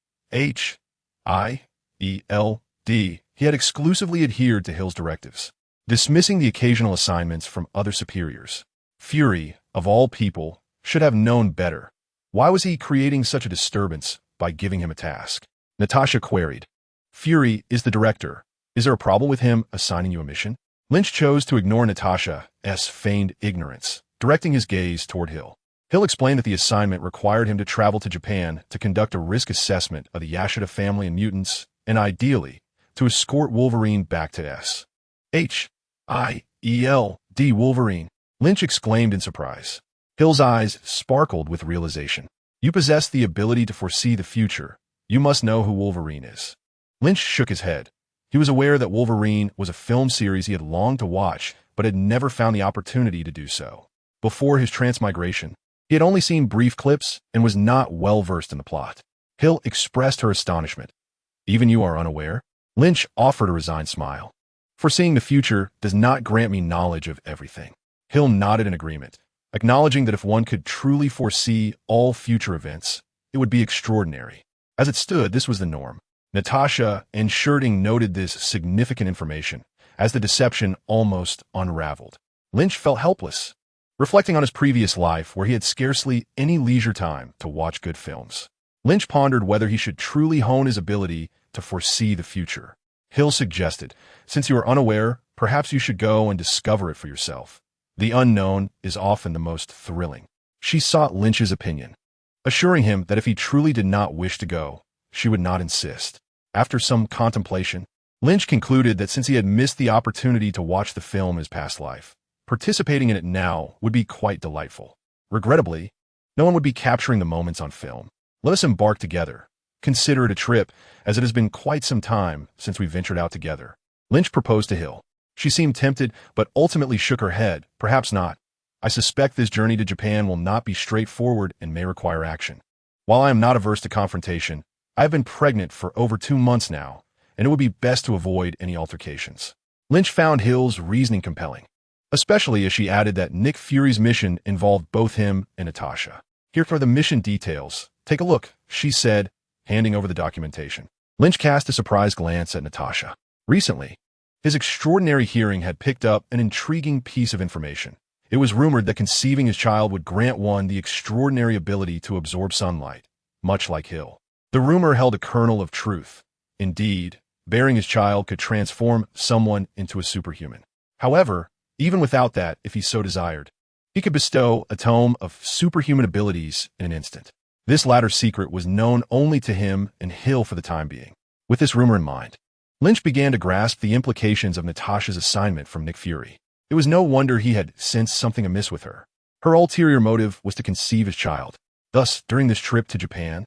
he had exclusively adhered to Hill's directives, dismissing the occasional assignments from other superiors. Fury, of all people, should have known better. Why was he creating such a disturbance by giving him a task? Natasha queried. Fury is the director. Is there a problem with him assigning you a mission? Lynch chose to ignore Natasha's feigned ignorance, directing his gaze toward Hill. Hill explained that the assignment required him to travel to Japan to conduct a risk assessment of the S.H.I.E.L.D family and mutants, and ideally, to escort Wolverine back to S.H.I.E.L.D. Wolverine. Lynch exclaimed in surprise. Hill's eyes sparkled with realization. You possess the ability to foresee the future. You must know who Wolverine is. Lynch shook his head. He was aware that Wolverine was a film series he had longed to watch, but had never found the opportunity to do so. Before his transmigration, he had only seen brief clips and was not well versed in the plot. Hill expressed her astonishment. Even you are unaware? Lynch offered a resigned smile. Foreseeing the future does not grant me knowledge of everything. Hill nodded in agreement, acknowledging that if one could truly foresee all future events, it would be extraordinary. As it stood, this was the norm. Natasha and S.H.I.E.L.D noted this significant information as the deception almost unraveled. Lynch felt helpless, reflecting on his previous life where he had scarcely any leisure time to watch good films. Lynch pondered whether he should truly hone his ability to foresee the future. Hill suggested, since you are unaware, perhaps you should go and discover it for yourself. The unknown is often the most thrilling. She sought Lynch's opinion, assuring him that if he truly did not wish to go, she would not insist. After some contemplation, Lynch concluded that since he had missed the opportunity to watch the film in his past life, participating in it now would be quite delightful. Regrettably, no one would be capturing the moments on film. Let us embark together. Consider it a trip, as it has been quite some time since we ventured out together. Lynch proposed to Hill. She seemed tempted, but ultimately shook her head. Perhaps not. I suspect this journey to Japan will not be straightforward and may require action. While I am not averse to confrontation, I have been pregnant for over 2 months now, and it would be best to avoid any altercations. Lynch found Hill's reasoning compelling, especially as she added that Nick Fury's mission involved both him and Natasha. Here are the mission details. Take a look, she said, handing over the documentation. Lynch cast a surprised glance at Natasha. Recently, his extraordinary hearing had picked up an intriguing piece of information. It was rumored that conceiving his child would grant one the extraordinary ability to absorb sunlight, much like Hill. The rumor held a kernel of truth. Indeed, bearing his child could transform someone into a superhuman. However, even without that, if he so desired, he could bestow a tome of superhuman abilities in an instant. This latter secret was known only to him and Hill for the time being. With this rumor in mind, Lynch began to grasp the implications of Natasha's assignment from Nick Fury. It was no wonder he had sensed something amiss with her. Her ulterior motive was to conceive his child. Thus, during this trip to Japan,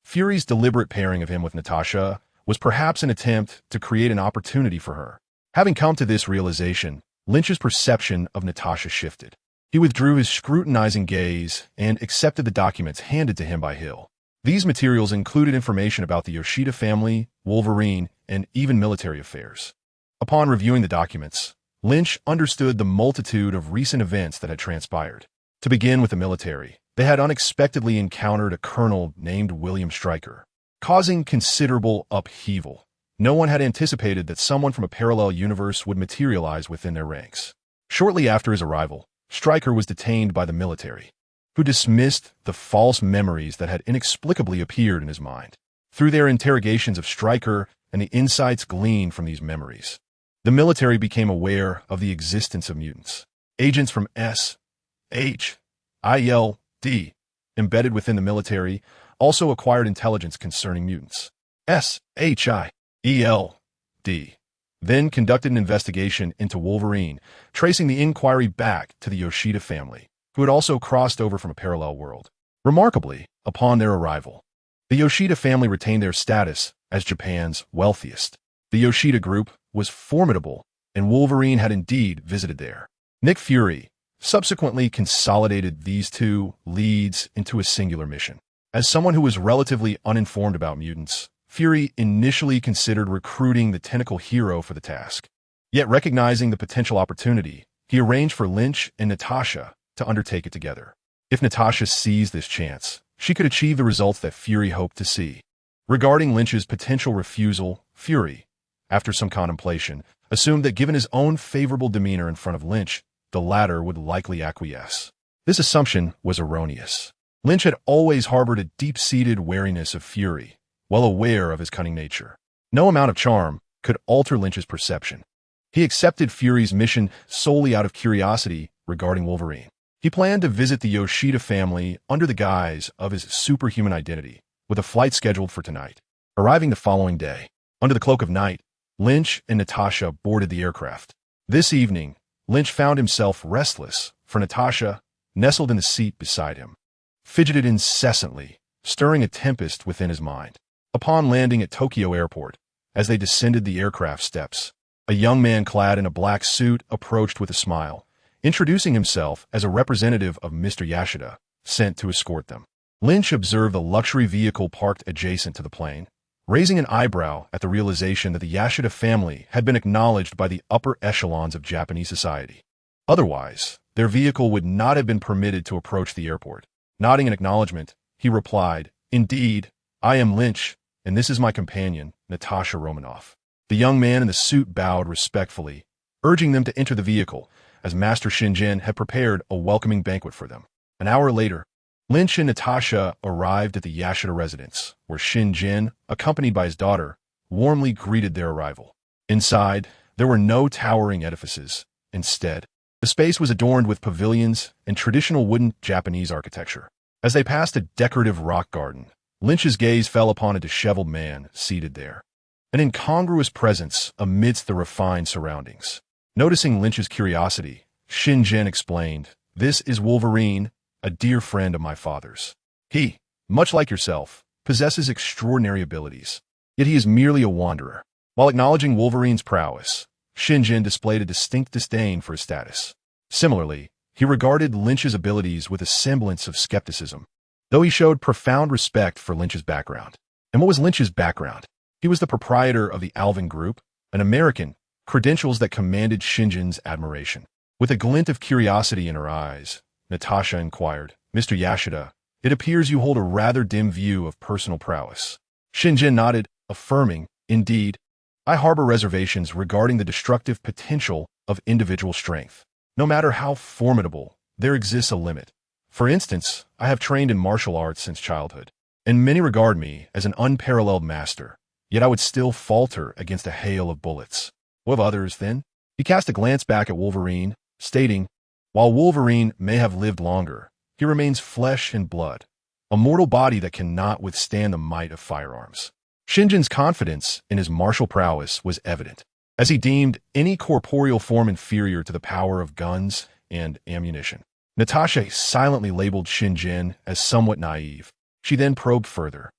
Fury's deliberate pairing of him with Natasha was perhaps an attempt to create an opportunity for her. Having come to this realization, Lynch's perception of Natasha shifted. He withdrew his scrutinizing gaze and accepted the documents handed to him by Hill. These materials included information about the Yoshida family, Wolverine, and even military affairs. Upon reviewing the documents, Lynch understood the multitude of recent events that had transpired. To begin with the military, they had unexpectedly encountered a colonel named William Stryker, causing considerable upheaval. No one had anticipated that someone from a parallel universe would materialize within their ranks. Shortly after his arrival, Stryker was detained by the military, who dismissed the false memories that had inexplicably appeared in his mind. Through their interrogations of Stryker and the insights gleaned from these memories, the military became aware of the existence of mutants. Agents from S.H.I.E.L.D, embedded within the military, also acquired intelligence concerning mutants. S.H.I.E.L.D then conducted an investigation into Wolverine, tracing the inquiry back to the Yoshida family, who had also crossed over from a parallel world. Remarkably, upon their arrival, The Yoshida family retained their status as Japan's wealthiest. The Yoshida group was formidable, and Wolverine had indeed visited there. Nick Fury subsequently consolidated these two leads into a singular mission. As someone who was relatively uninformed about mutants, Fury initially considered recruiting the tentacle hero for the task. Yet recognizing the potential opportunity, he arranged for Lin Qi and Natasha to undertake it together. If Natasha seized this chance, she could achieve the results that Fury hoped to see. Regarding Lin Qi's potential refusal, Fury, after some contemplation, assumed that given his own favorable demeanor in front of Lin Qi, the latter would likely acquiesce. This assumption was erroneous. Lin Qi had always harbored a deep-seated wariness of Fury, well aware of his cunning nature. No amount of charm could alter Lin Qi's perception. He accepted Fury's mission solely out of curiosity regarding Wolverine. He planned to visit the Yoshida family under the guise of his superhuman identity, with a flight scheduled for tonight. Arriving the following day, under the cloak of night, Lin Qi and Natasha boarded the aircraft. This evening, Lin Qi found himself restless, for Natasha, nestled in the seat beside him, fidgeted incessantly, stirring a tempest within his mind. Upon landing at Tokyo Airport, as they descended the aircraft steps, a young man clad in a black suit approached with a smile, introducing himself as a representative of Mr. Yashida, sent to escort them. Lin Qi observed the luxury vehicle parked adjacent to the plane, raising an eyebrow at the realization that the Yashida family had been acknowledged by the upper echelons of Japanese society. Otherwise, their vehicle would not have been permitted to approach the airport. Nodding in acknowledgement, he replied, "Indeed, I am Lin Qi, and this is my companion, Natasha Romanoff." The young man in the suit bowed respectfully, urging them to enter the vehicle, as Master Shinjin had prepared a welcoming banquet for them. An hour later, Lin Qi and Natasha arrived at the Yashida residence, where Shinjin, accompanied by his daughter, warmly greeted their arrival. Inside, there were no towering edifices. Instead, the space was adorned with pavilions and traditional wooden Japanese architecture. As they passed a decorative rock garden, Lin Qi's gaze fell upon a disheveled man seated there, an incongruous presence amidst the refined surroundings. Noticing Lin Qi's curiosity, Shinjin explained, "This is Wolverine, a dear friend of my father's. He, much like yourself, possesses extraordinary abilities, yet he is merely a wanderer." While acknowledging Wolverine's prowess, Shinjin displayed a distinct disdain for his status. Similarly, he regarded Lin Qi's abilities with a semblance of skepticism, though he showed profound respect for Lin Qi's background. And what was Lin Qi's background? He was the proprietor of the Alvin Group, an American, credentials that commanded Shinjin's admiration. With a glint of curiosity in her eyes, Natasha inquired, "Mr. Yashida, it appears you hold a rather dim view of personal prowess." Shinjin nodded, affirming, "Indeed, I harbor reservations regarding the destructive potential of individual strength. No matter how formidable, there exists a limit. For instance, I have trained in martial arts since childhood, and many regard me as an unparalleled master, yet I would still falter against a hail of bullets. What of others, then?" He cast a glance back at Wolverine, stating, "While Wolverine may have lived longer, he remains flesh and blood, a mortal body that cannot withstand the might of firearms." Shinjin's confidence in his martial prowess was evident, as he deemed any corporeal form inferior to the power of guns and ammunition. Natasha silently labeled Shinjin as somewhat naive. She then probed further.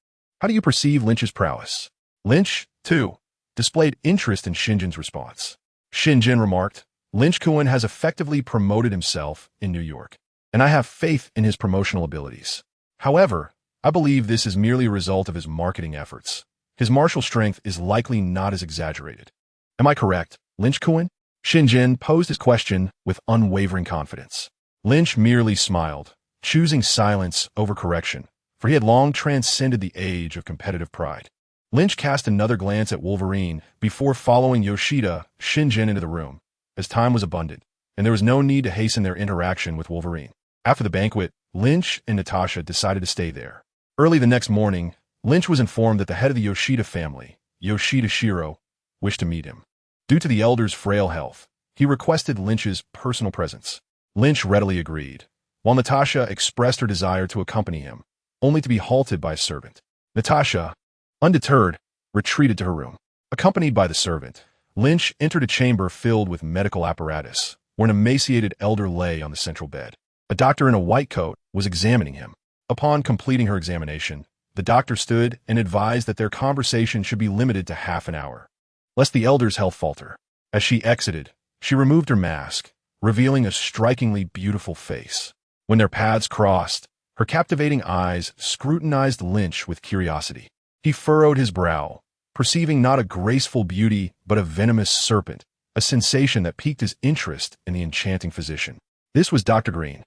"How do you perceive Lin Qi's prowess?" Lin Qi, too, displayed interest in Shinjin's response. Shinjin remarked, "Lin Qi has effectively promoted himself in New York, and I have faith in his promotional abilities. However, I believe this is merely a result of his marketing efforts. His martial strength is likely not as exaggerated. Am I correct, Lin Qi?" Shinjin posed his question with unwavering confidence. Lin Qi merely smiled, choosing silence over correction, for he had long transcended the age of competitive pride. Lin Qi cast another glance at Wolverine before following Yoshida, Shinjin into the room, as time was abundant, and there was no need to hasten their interaction with Wolverine. After the banquet, Lin Qi and Natasha decided to stay there. Early the next morning, Lin Qi was informed that the head of the Yoshida family, Yoshida Shiro, wished to meet him. Due to the elder's frail health, he requested Lin Qi's personal presence. Lin Qi readily agreed, while Natasha expressed her desire to accompany him, only to be halted by a servant. Natasha, undeterred, retreated to her room. Accompanied by the servant, Lin Qi entered a chamber filled with medical apparatus, where an emaciated elder lay on the central bed. A doctor in a white coat was examining him. Upon completing her examination, The doctor stood and advised that their conversation should be limited to half an hour, lest the elder's health falter. As she exited, she removed her mask, revealing a strikingly beautiful face. When their paths crossed, her captivating eyes scrutinized Lynch with curiosity. He furrowed his brow, perceiving not a graceful beauty but a venomous serpent, a sensation that piqued his interest in the enchanting physician. This was Dr. Green,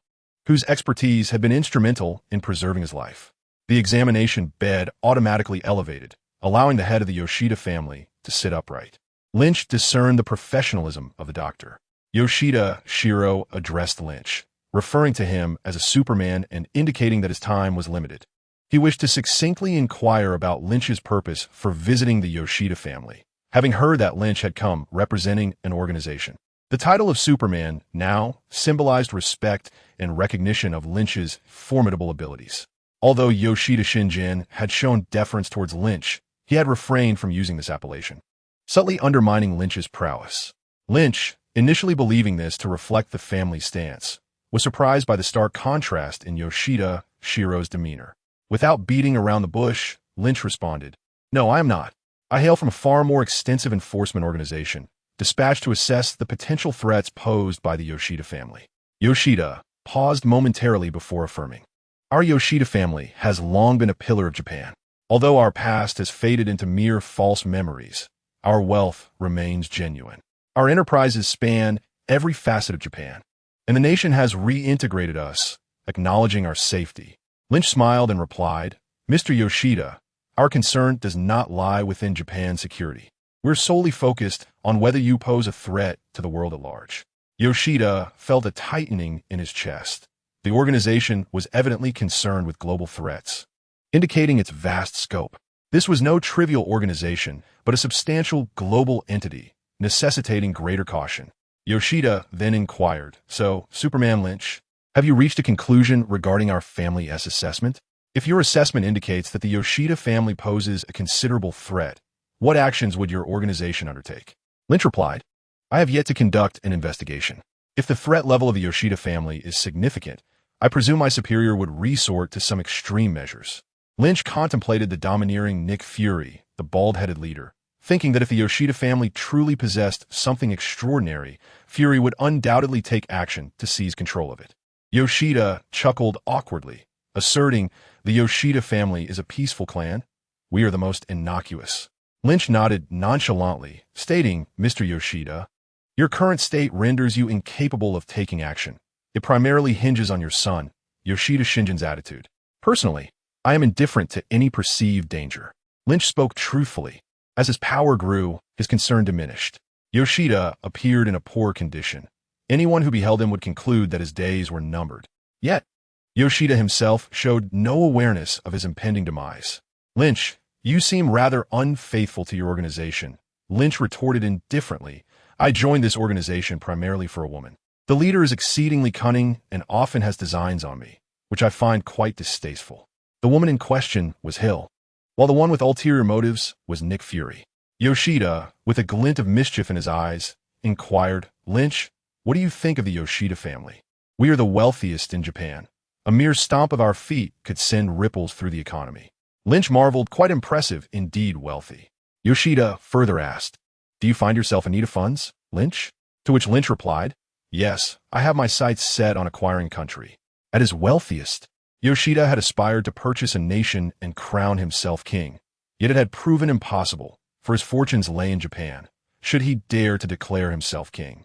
whose expertise had been instrumental in preserving his life. The examination bed automatically elevated, allowing the head of the Yoshida family to sit upright. Lynch discerned the professionalism of the doctor. Yoshida Shiro addressed Lynch, referring to him as a Superman and indicating that his time was limited. He wished to succinctly inquire about Lynch's purpose for visiting the Yoshida family, having heard that Lynch had come representing an organization. The title of Superman now symbolized respect and recognition of Lynch's formidable abilities. Although Yoshida Shinjin had shown deference towards Lynch, he had refrained from using this appellation, subtly undermining Lynch's prowess. Lynch, initially believing this to reflect the family's stance, was surprised by the stark contrast in Yoshida Shiro's demeanor. Without beating around the bush, Lynch responded, "No, I am not. I hail from a far more extensive enforcement organization, dispatched to assess the potential threats posed by the Yoshida family." Yoshida paused momentarily before affirming, "Our Yoshida family has long been a pillar of Japan. Although our past has faded into mere false memories, our wealth remains genuine. Our enterprises span every facet of Japan, and the nation has reintegrated us, acknowledging our safety." Lynch smiled and replied, "Mr. Yoshida, our concern does not lie within Japan's security. We're solely focused on whether you pose a threat to the world at large." Yoshida felt a tightening in his chest. The organization was evidently concerned with global threats, indicating its vast scope. This was no trivial organization, but a substantial global entity, necessitating greater caution. Yoshida then inquired, "So, Superman Lynch, have you reached a conclusion regarding our family's assessment? If your assessment indicates that the Yoshida family poses a considerable threat, what actions would your organization undertake?" Lynch replied, "I have yet to conduct an investigation. If the threat level of the Yoshida family is significant, I presume my superior would resort to some extreme measures." Lynch contemplated the domineering Nick Fury, the bald-headed leader, thinking that if the Yoshida family truly possessed something extraordinary, Fury would undoubtedly take action to seize control of it. Yoshida chuckled awkwardly, asserting, "The Yoshida family is a peaceful clan. We are the most innocuous." Lynch nodded nonchalantly, stating, "Mr. Yoshida, your current state renders you incapable of taking action. It primarily hinges on your son, Yoshida Shinjin's attitude. Personally, I am indifferent to any perceived danger." Lynch spoke truthfully. As his power grew, his concern diminished. Yoshida appeared in a poor condition. Anyone who beheld him would conclude that his days were numbered. Yet, Yoshida himself showed no awareness of his impending demise. "Lynch, you seem rather unfaithful to your organization." Lynch retorted indifferently, "I joined this organization primarily for a woman. The leader is exceedingly cunning and often has designs on me, which I find quite distasteful." The woman in question was S.H.I.E.L.D, while the one with ulterior motives was Nick Fury. Yoshida, with a glint of mischief in his eyes, inquired, "Lynch, what do you think of the Yoshida family? We are the wealthiest in Japan. A mere stomp of our feet could send ripples through the economy." Lynch marveled, "Quite impressive, indeed wealthy." Yoshida further asked, "Do you find yourself in need of funds, Lynch?" To which Lynch replied, "Yes, I have my sights set on acquiring country." At his wealthiest, Yoshida had aspired to purchase a nation and crown himself king, yet it had proven impossible, for his fortunes lay in Japan. Should he dare to declare himself king,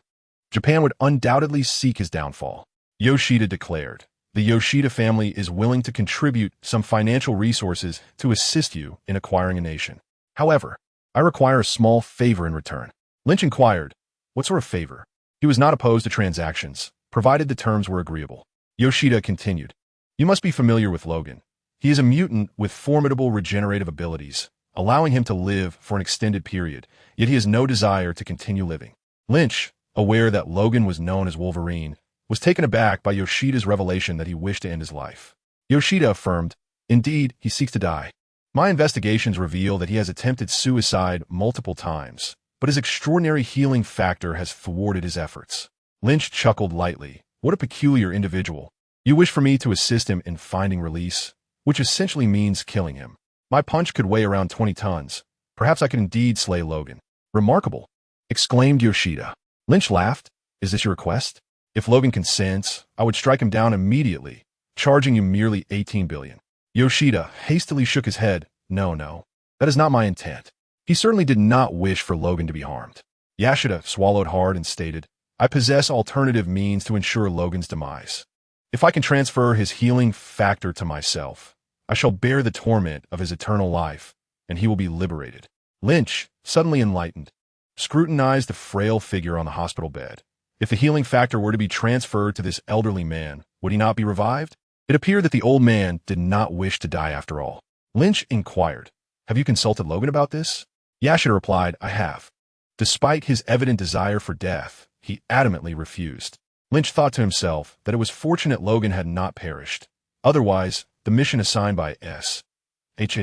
Japan would undoubtedly seek his downfall. Yoshida declared, "The Yoshida family is willing to contribute some financial resources to assist you in acquiring a nation. However, I require a small favor in return." Lynch inquired, "What sort of favor?" He was not opposed to transactions, provided the terms were agreeable. Yoshida continued, "You must be familiar with Logan. He is a mutant with formidable regenerative abilities, allowing him to live for an extended period, yet he has no desire to continue living." Lynch, aware that Logan was known as Wolverine, was taken aback by Yoshida's revelation that he wished to end his life. Yoshida affirmed, "Indeed, he seeks to die. My investigations reveal that he has attempted suicide multiple times, but his extraordinary healing factor has thwarted his efforts." Lynch chuckled lightly. "What a peculiar individual. You wish for me to assist him in finding release? which essentially means killing him. My punch could weigh around 20 tons. Perhaps I could indeed slay Logan. Remarkable, exclaimed Yoshida. Lynch laughed. Is this your request? If Logan consents, I would strike him down immediately, charging you merely 18 billion. Yoshida hastily shook his head. No, that is not my intent. He certainly did not wish for Logan to be harmed. Yoshida swallowed hard and stated, I possess alternative means to ensure Logan's demise. If I can transfer his healing factor to myself, I shall bear the torment of his eternal life, and he will be liberated. Lynch, suddenly enlightened, scrutinized the frail figure on the hospital bed. If the healing factor were to be transferred to this elderly man, would he not be revived? It appeared that the old man did not wish to die after all. Lynch inquired, Have you consulted Logan about this? Yoshida replied, I have. Despite his evident desire for death, he adamantly refused. Lynch thought to himself that it was fortunate Logan had not perished. Otherwise, the mission assigned by S.H.I.E.L.D.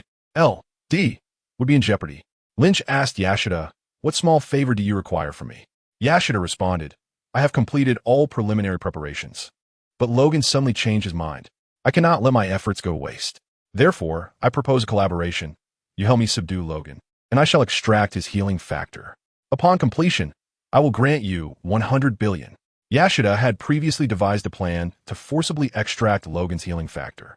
would be in jeopardy. Lynch asked Yoshida, What small favor do you require from me? Yoshida responded, I have completed all preliminary preparations. But Logan suddenly changed his mind. I cannot let my efforts go waste. Therefore, I propose a collaboration. You help me subdue Logan, and I shall extract his healing factor. Upon completion, I will grant you 100 billion. Yoshida had previously devised a plan to forcibly extract Logan's healing factor,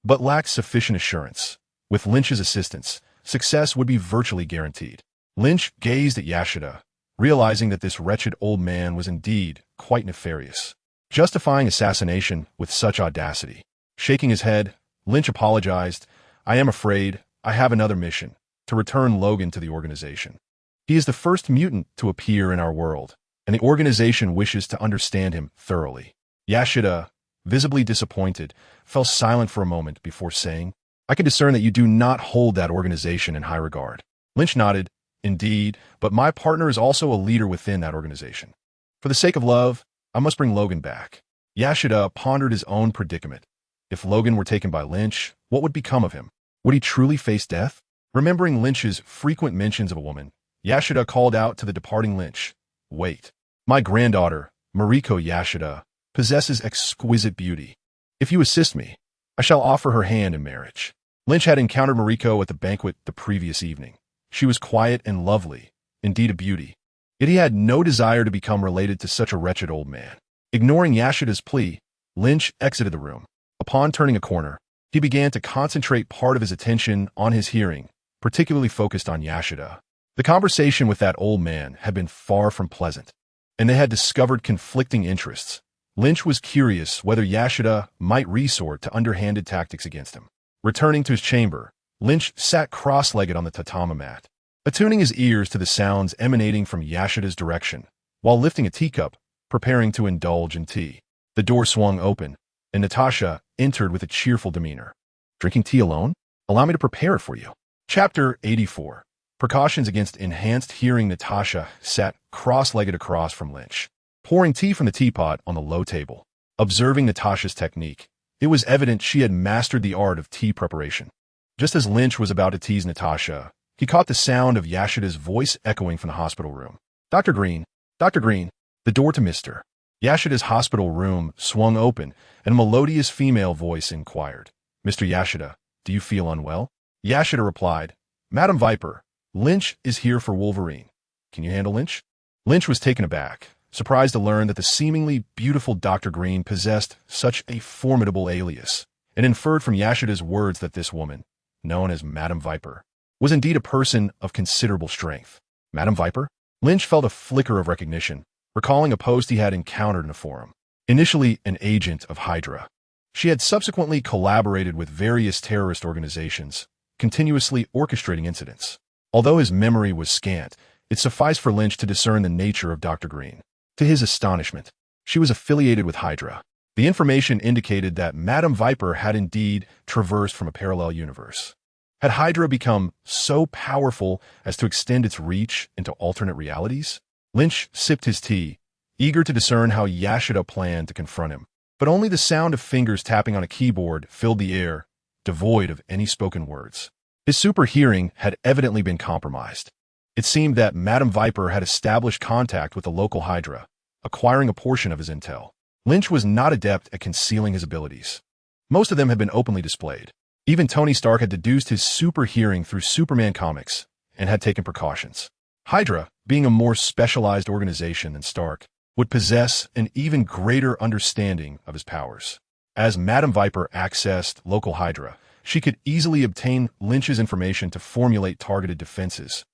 but lacked sufficient assurance. With Lynch's assistance, success would be virtually guaranteed. Lynch gazed at Yoshida, realizing that this wretched old man was indeed quite nefarious, justifying assassination with such audacity. Shaking his head, Lynch apologized, I am afraid I have another mission, to return Logan to the organization. He is the first mutant to appear in our world, and the organization wishes to understand him thoroughly. Yoshida, visibly disappointed, fell silent for a moment before saying, I can discern that you do not hold that organization in high regard. Lynch nodded, Indeed, but my partner is also a leader within that organization. For the sake of love, I must bring Logan back. Yoshida pondered his own predicament. If Logan were taken by Lynch, what would become of him? Would he truly face death? Remembering Lynch's frequent mentions of a woman, Yoshida called out to the departing Lynch, Wait, my granddaughter, Mariko Yoshida, possesses exquisite beauty. If you assist me, I shall offer her hand in marriage. Lynch had encountered Mariko at the banquet the previous evening. She was quiet and lovely, indeed a beauty. Yet he had no desire to become related to such a wretched old man. Ignoring Yoshida's plea, Lynch exited the room. Upon turning a corner, he began to concentrate part of his attention on his hearing, particularly focused on Yoshida. The conversation with that old man had been far from pleasant, and they had discovered conflicting interests. Lynch was curious whether Yoshida might resort to underhanded tactics against him. Returning to his chamber, Lynch sat cross-legged on the tatami mat, attuning his ears to the sounds emanating from Yoshida's direction, while lifting a teacup, preparing to indulge in tea. The door swung open, and Natasha entered with a cheerful demeanor. Drinking tea alone? Allow me to prepare it for you. Chapter 84. Precautions against enhanced hearing. Natasha sat cross-legged across from Lynch, pouring tea from the teapot on the low table. Observing Natasha's technique, it was evident she had mastered the art of tea preparation. Just as Lynch was about to tease Natasha, he caught the sound of Yoshida's voice echoing from the hospital room. Dr. Green, the door to Mr. Yoshida's hospital room swung open, and a melodious female voice inquired, Mr. Yoshida, do you feel unwell? Yoshida replied, Madam Viper, Lynch is here for Wolverine. Can you handle Lynch? Lynch was taken aback, surprised to learn that the seemingly beautiful Dr. Green possessed such a formidable alias, and inferred from Yoshida's words that this woman, known as Madam Viper, was indeed a person of considerable strength. Madam Viper? Lynch felt a flicker of recognition, recalling a post he had encountered in a forum. Initially an agent of Hydra, she had subsequently collaborated with various terrorist organizations, continuously orchestrating incidents. Although his memory was scant, it sufficed for Lynch to discern the nature of Dr. Green. To his astonishment, she was affiliated with Hydra. The information indicated that Madam Viper had indeed traversed from a parallel universe. Had Hydra become so powerful as to extend its reach into alternate realities? Lynch sipped his tea, eager to discern how Yoshida planned to confront him. But only the sound of fingers tapping on a keyboard filled the air, devoid of any spoken words. His super hearing had evidently been compromised. It seemed that Madam Viper had established contact with the local Hydra, acquiring a portion of his intel. Lynch was not adept at concealing his abilities. Most of them had been openly displayed. Even Tony Stark had deduced his super hearing through Superman comics and had taken precautions. Hydra, being a more specialized organization than Stark, would possess an even greater understanding of his powers. As Madam Viper accessed local Hydra, she could easily obtain Lynch's information to formulate targeted defenses,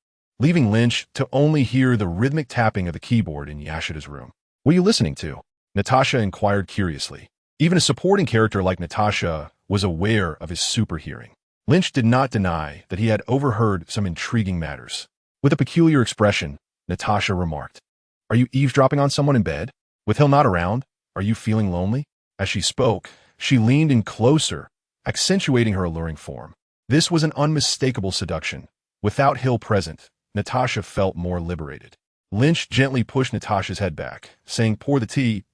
leaving Lynch to only hear the rhythmic tapping of the keyboard in Yashida's room. "What are you listening to?" Natasha inquired curiously. Even a supporting character like Natasha was aware of his super hearing. Lynch did not deny that he had overheard some intriguing matters. With a peculiar expression, Natasha remarked, "Are you eavesdropping on someone in bed? With Hill not around, are you feeling lonely?" As she spoke, she leaned in closer, accentuating her alluring form. This was an unmistakable seduction. Without Hill present, Natasha felt more liberated. Lynch gently pushed Natasha's head back, saying, pour the tea,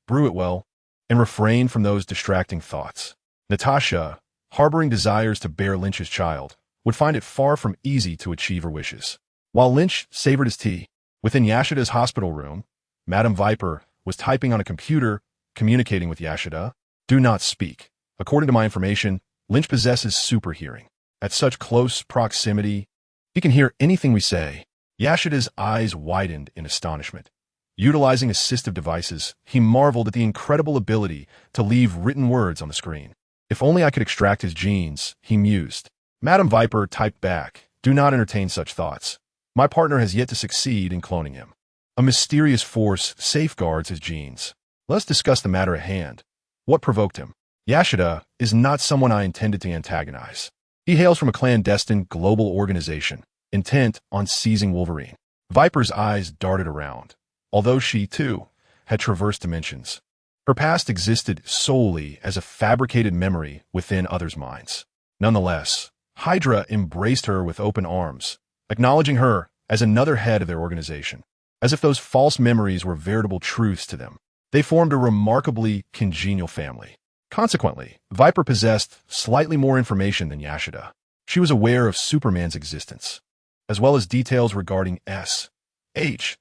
brew it well, and refrain from those distracting thoughts." Natasha, harboring desires to bear Lynch's child, would find it far from easy to achieve her wishes. While Lynch savored his tea, within Yashida's hospital room, Madam Viper was typing on a computer, communicating with Yashida. "Do not speak. According to my information, Lynch possesses super hearing. At such close proximity, he can hear anything we say." Yashida's eyes widened in astonishment. Utilizing assistive devices, he marveled at the incredible ability to leave written words on the screen. "If only I could extract his genes," he mused. Madam Viper typed back, "Do not entertain such thoughts. My partner has yet to succeed in cloning him. A mysterious force safeguards his genes. Let's discuss the matter at hand. What provoked him? Yashida is not someone I intended to antagonize. He hails from a clandestine global organization, intent on seizing Wolverine." Viper's eyes darted around. Although she, too, had traversed dimensions, her past existed solely as a fabricated memory within others' minds. Nonetheless, Hydra embraced her with open arms, acknowledging her as another head of their organization, as if those false memories were veritable truths to them. They formed a remarkably congenial family. Consequently, Viper possessed slightly more information than Yashida. She was aware of Superman's existence, as well as details regarding S.H.I.E.L.D.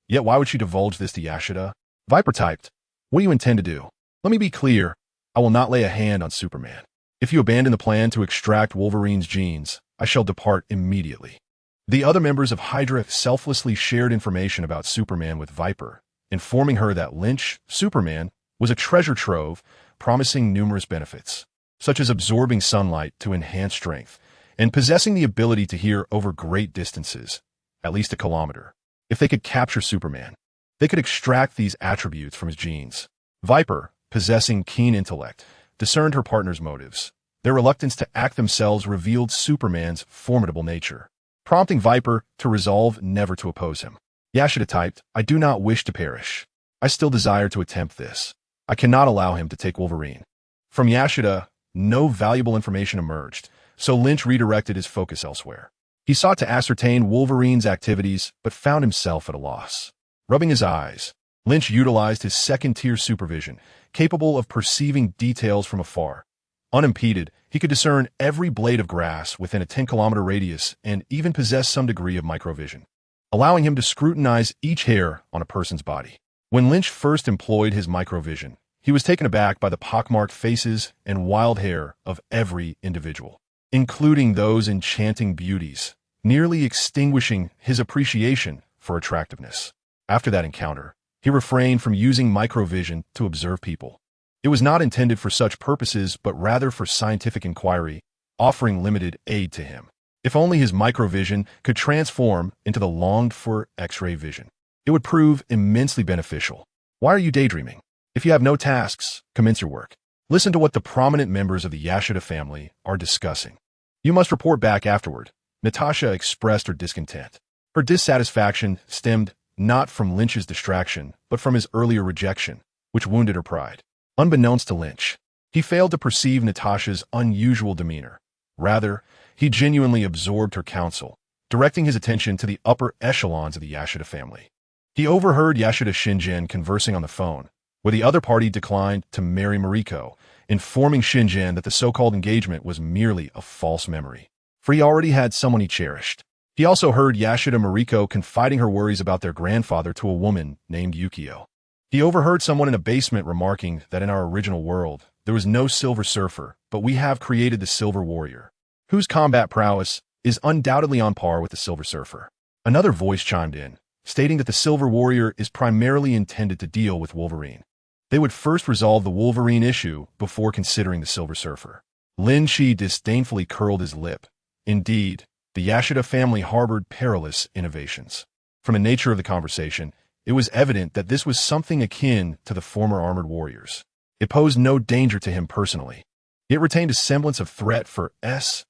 Yet why would she divulge this to Yashida? Viper typed, "What do you intend to do? Let me be clear. I will not lay a hand on Superman. If you abandon the plan to extract Wolverine's genes, I shall depart immediately." The other members of Hydra selflessly shared information about Superman with Viper, informing her that Lynch, Superman, was a treasure trove promising numerous benefits, such as absorbing sunlight to enhance strength and possessing the ability to hear over great distances, at least a kilometer. If they could capture Superman, they could extract these attributes from his genes. Viper, possessing keen intellect, discerned her partner's motives. Their reluctance to act themselves revealed Superman's formidable nature, prompting Viper to resolve never to oppose him. Yashida typed, "I do not wish to perish. I still desire to attempt this. I cannot allow him to take Wolverine." From Yashida, no valuable information emerged, so Lynch redirected his focus elsewhere. He sought to ascertain Wolverine's activities, but found himself at a loss. Rubbing his eyes, Lynch utilized his second-tier supervision, capable of perceiving details from afar. Unimpeded, he could discern every blade of grass within a 10-kilometer radius and even possess some degree of microvision, allowing him to scrutinize each hair on a person's body. When Lynch first employed his microvision, he was taken aback by the pockmarked faces and wild hair of every individual, including those enchanting beauties, nearly extinguishing his appreciation for attractiveness. After that encounter, he refrained from using microvision to observe people. It was not intended for such purposes, but rather for scientific inquiry, offering limited aid to him. If only his microvision could transform into the longed-for X-ray vision, it would prove immensely beneficial. Why are you daydreaming? If you have no tasks, commence your work. Listen to what the prominent members of the Yashida family are discussing. You must report back afterward. Natasha expressed her discontent. Her dissatisfaction stemmed not from Lynch's distraction, but from his earlier rejection, which wounded her pride. Unbeknownst to Lynch, he failed to perceive Natasha's unusual demeanor. Rather, he genuinely absorbed her counsel, directing his attention to the upper echelons of the Yashida family. He overheard Yashida Shinjin conversing on the phone, where the other party declined to marry Mariko, informing Shinjin that the so-called engagement was merely a false memory, for he already had someone he cherished. He also heard Yashida Mariko confiding her worries about their grandfather to a woman named Yukio. He overheard someone in a basement remarking that in our original world, there was no Silver Surfer, but we have created the Silver Warrior, whose combat prowess is undoubtedly on par with the Silver Surfer. Another voice chimed in, stating that the Silver Warrior is primarily intended to deal with Wolverine. They would first resolve the Wolverine issue before considering the Silver Surfer. Lin Qi disdainfully curled his lip. Indeed, the Yashida family harbored perilous innovations. From the nature of the conversation, it was evident that this was something akin to the former armored warriors. It posed no danger to him personally. It retained a semblance of threat for S.H.I.E.L.D.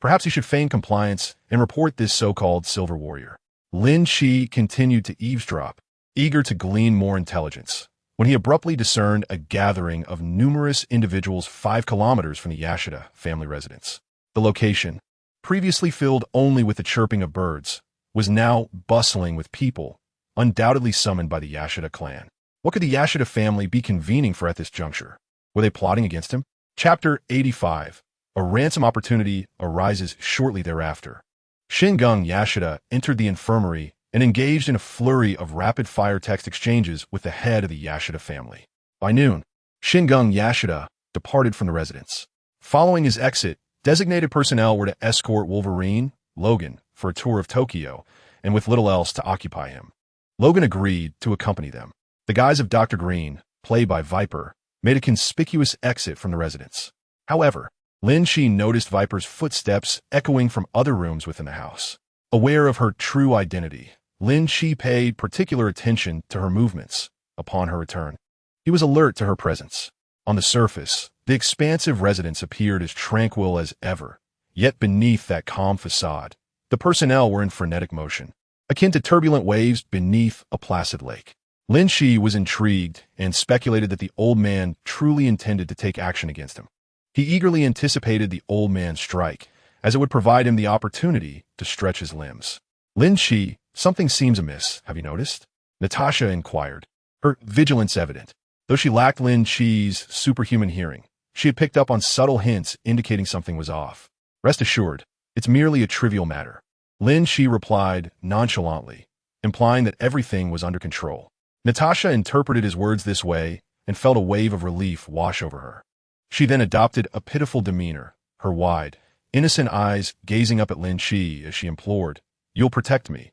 Perhaps he should feign compliance and report this so-called Silver Warrior. Lin Qi continued to eavesdrop, eager to glean more intelligence, when he abruptly discerned a gathering of numerous individuals 5 kilometers from the Yashida family residence. The location, previously filled only with the chirping of birds, was now bustling with people, undoubtedly summoned by the Yashida clan. What could the Yashida family be convening for at this juncture? Were they plotting against him? Chapter 85. A ransom opportunity arises shortly thereafter. Shingung Yashida entered the infirmary and engaged in a flurry of rapid-fire text exchanges with the head of the Yashida family. By noon, Shingung Yashida departed from the residence. Following his exit, designated personnel were to escort Wolverine, Logan, for a tour of Tokyo, and with little else to occupy him. Logan agreed to accompany them. The guise of Dr. Green, played by Viper, made a conspicuous exit from the residence. However, Lin Qi noticed Viper's footsteps echoing from other rooms within the house. Aware of her true identity, Lin Qi paid particular attention to her movements upon her return. He was alert to her presence. On the surface, the expansive residence appeared as tranquil as ever, yet beneath that calm facade, the personnel were in frenetic motion, akin to turbulent waves beneath a placid lake. Lin Qi was intrigued and speculated that the old man truly intended to take action against him. He eagerly anticipated the old man's strike, as it would provide him the opportunity to stretch his limbs. Lin Qi, something seems amiss, have you noticed? Natasha inquired, her vigilance evident. Though she lacked Lin Qi's superhuman hearing, she had picked up on subtle hints indicating something was off. Rest assured, it's merely a trivial matter. Lin Qi replied nonchalantly, implying that everything was under control. Natasha interpreted his words this way and felt a wave of relief wash over her. She then adopted a pitiful demeanor, her wide, innocent eyes gazing up at Lin Qi as she implored, "You'll protect me,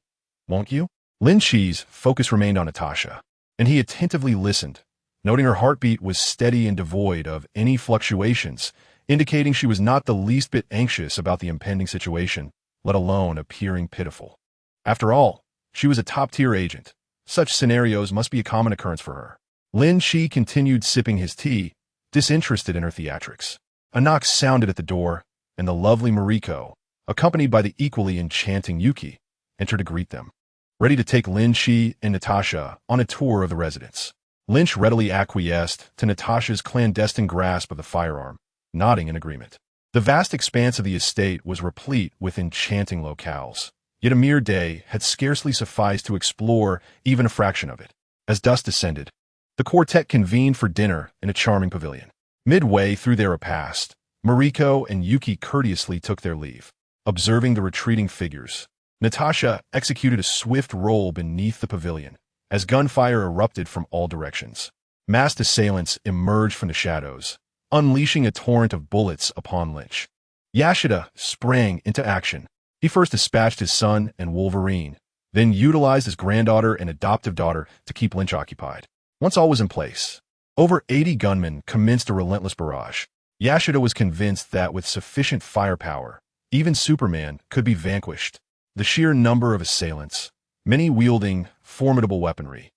won't you?" Lin Qi's focus remained on Natasha, and he attentively listened, noting her heartbeat was steady and devoid of any fluctuations, indicating she was not the least bit anxious about the impending situation, let alone appearing pitiful. After all, she was a top-tier agent. Such scenarios must be a common occurrence for her. Lin Qi continued sipping his tea, disinterested in her theatrics. A knock sounded at the door, and the lovely Mariko, accompanied by the equally enchanting Yuki, entered to greet them. Ready to take Lin Qi and Natasha on a tour of the residence, Lynch readily acquiesced to Natasha's clandestine grasp of the firearm, nodding in agreement. The vast expanse of the estate was replete with enchanting locales, yet a mere day had scarcely sufficed to explore even a fraction of it. As dusk descended, the quartet convened for dinner in a charming pavilion. Midway through their repast, Mariko and Yuki courteously took their leave. Observing the retreating figures, Natasha executed a swift roll beneath the pavilion as gunfire erupted from all directions. Masked assailants emerged from the shadows, unleashing a torrent of bullets upon Lynch. Yashida sprang into action. He first dispatched his son and Wolverine, then utilized his granddaughter and adoptive daughter to keep Lynch occupied. Once all was in place, over 80 gunmen commenced a relentless barrage. Yashida was convinced that with sufficient firepower, even Superman could be vanquished. The sheer number of assailants, many wielding formidable weaponry,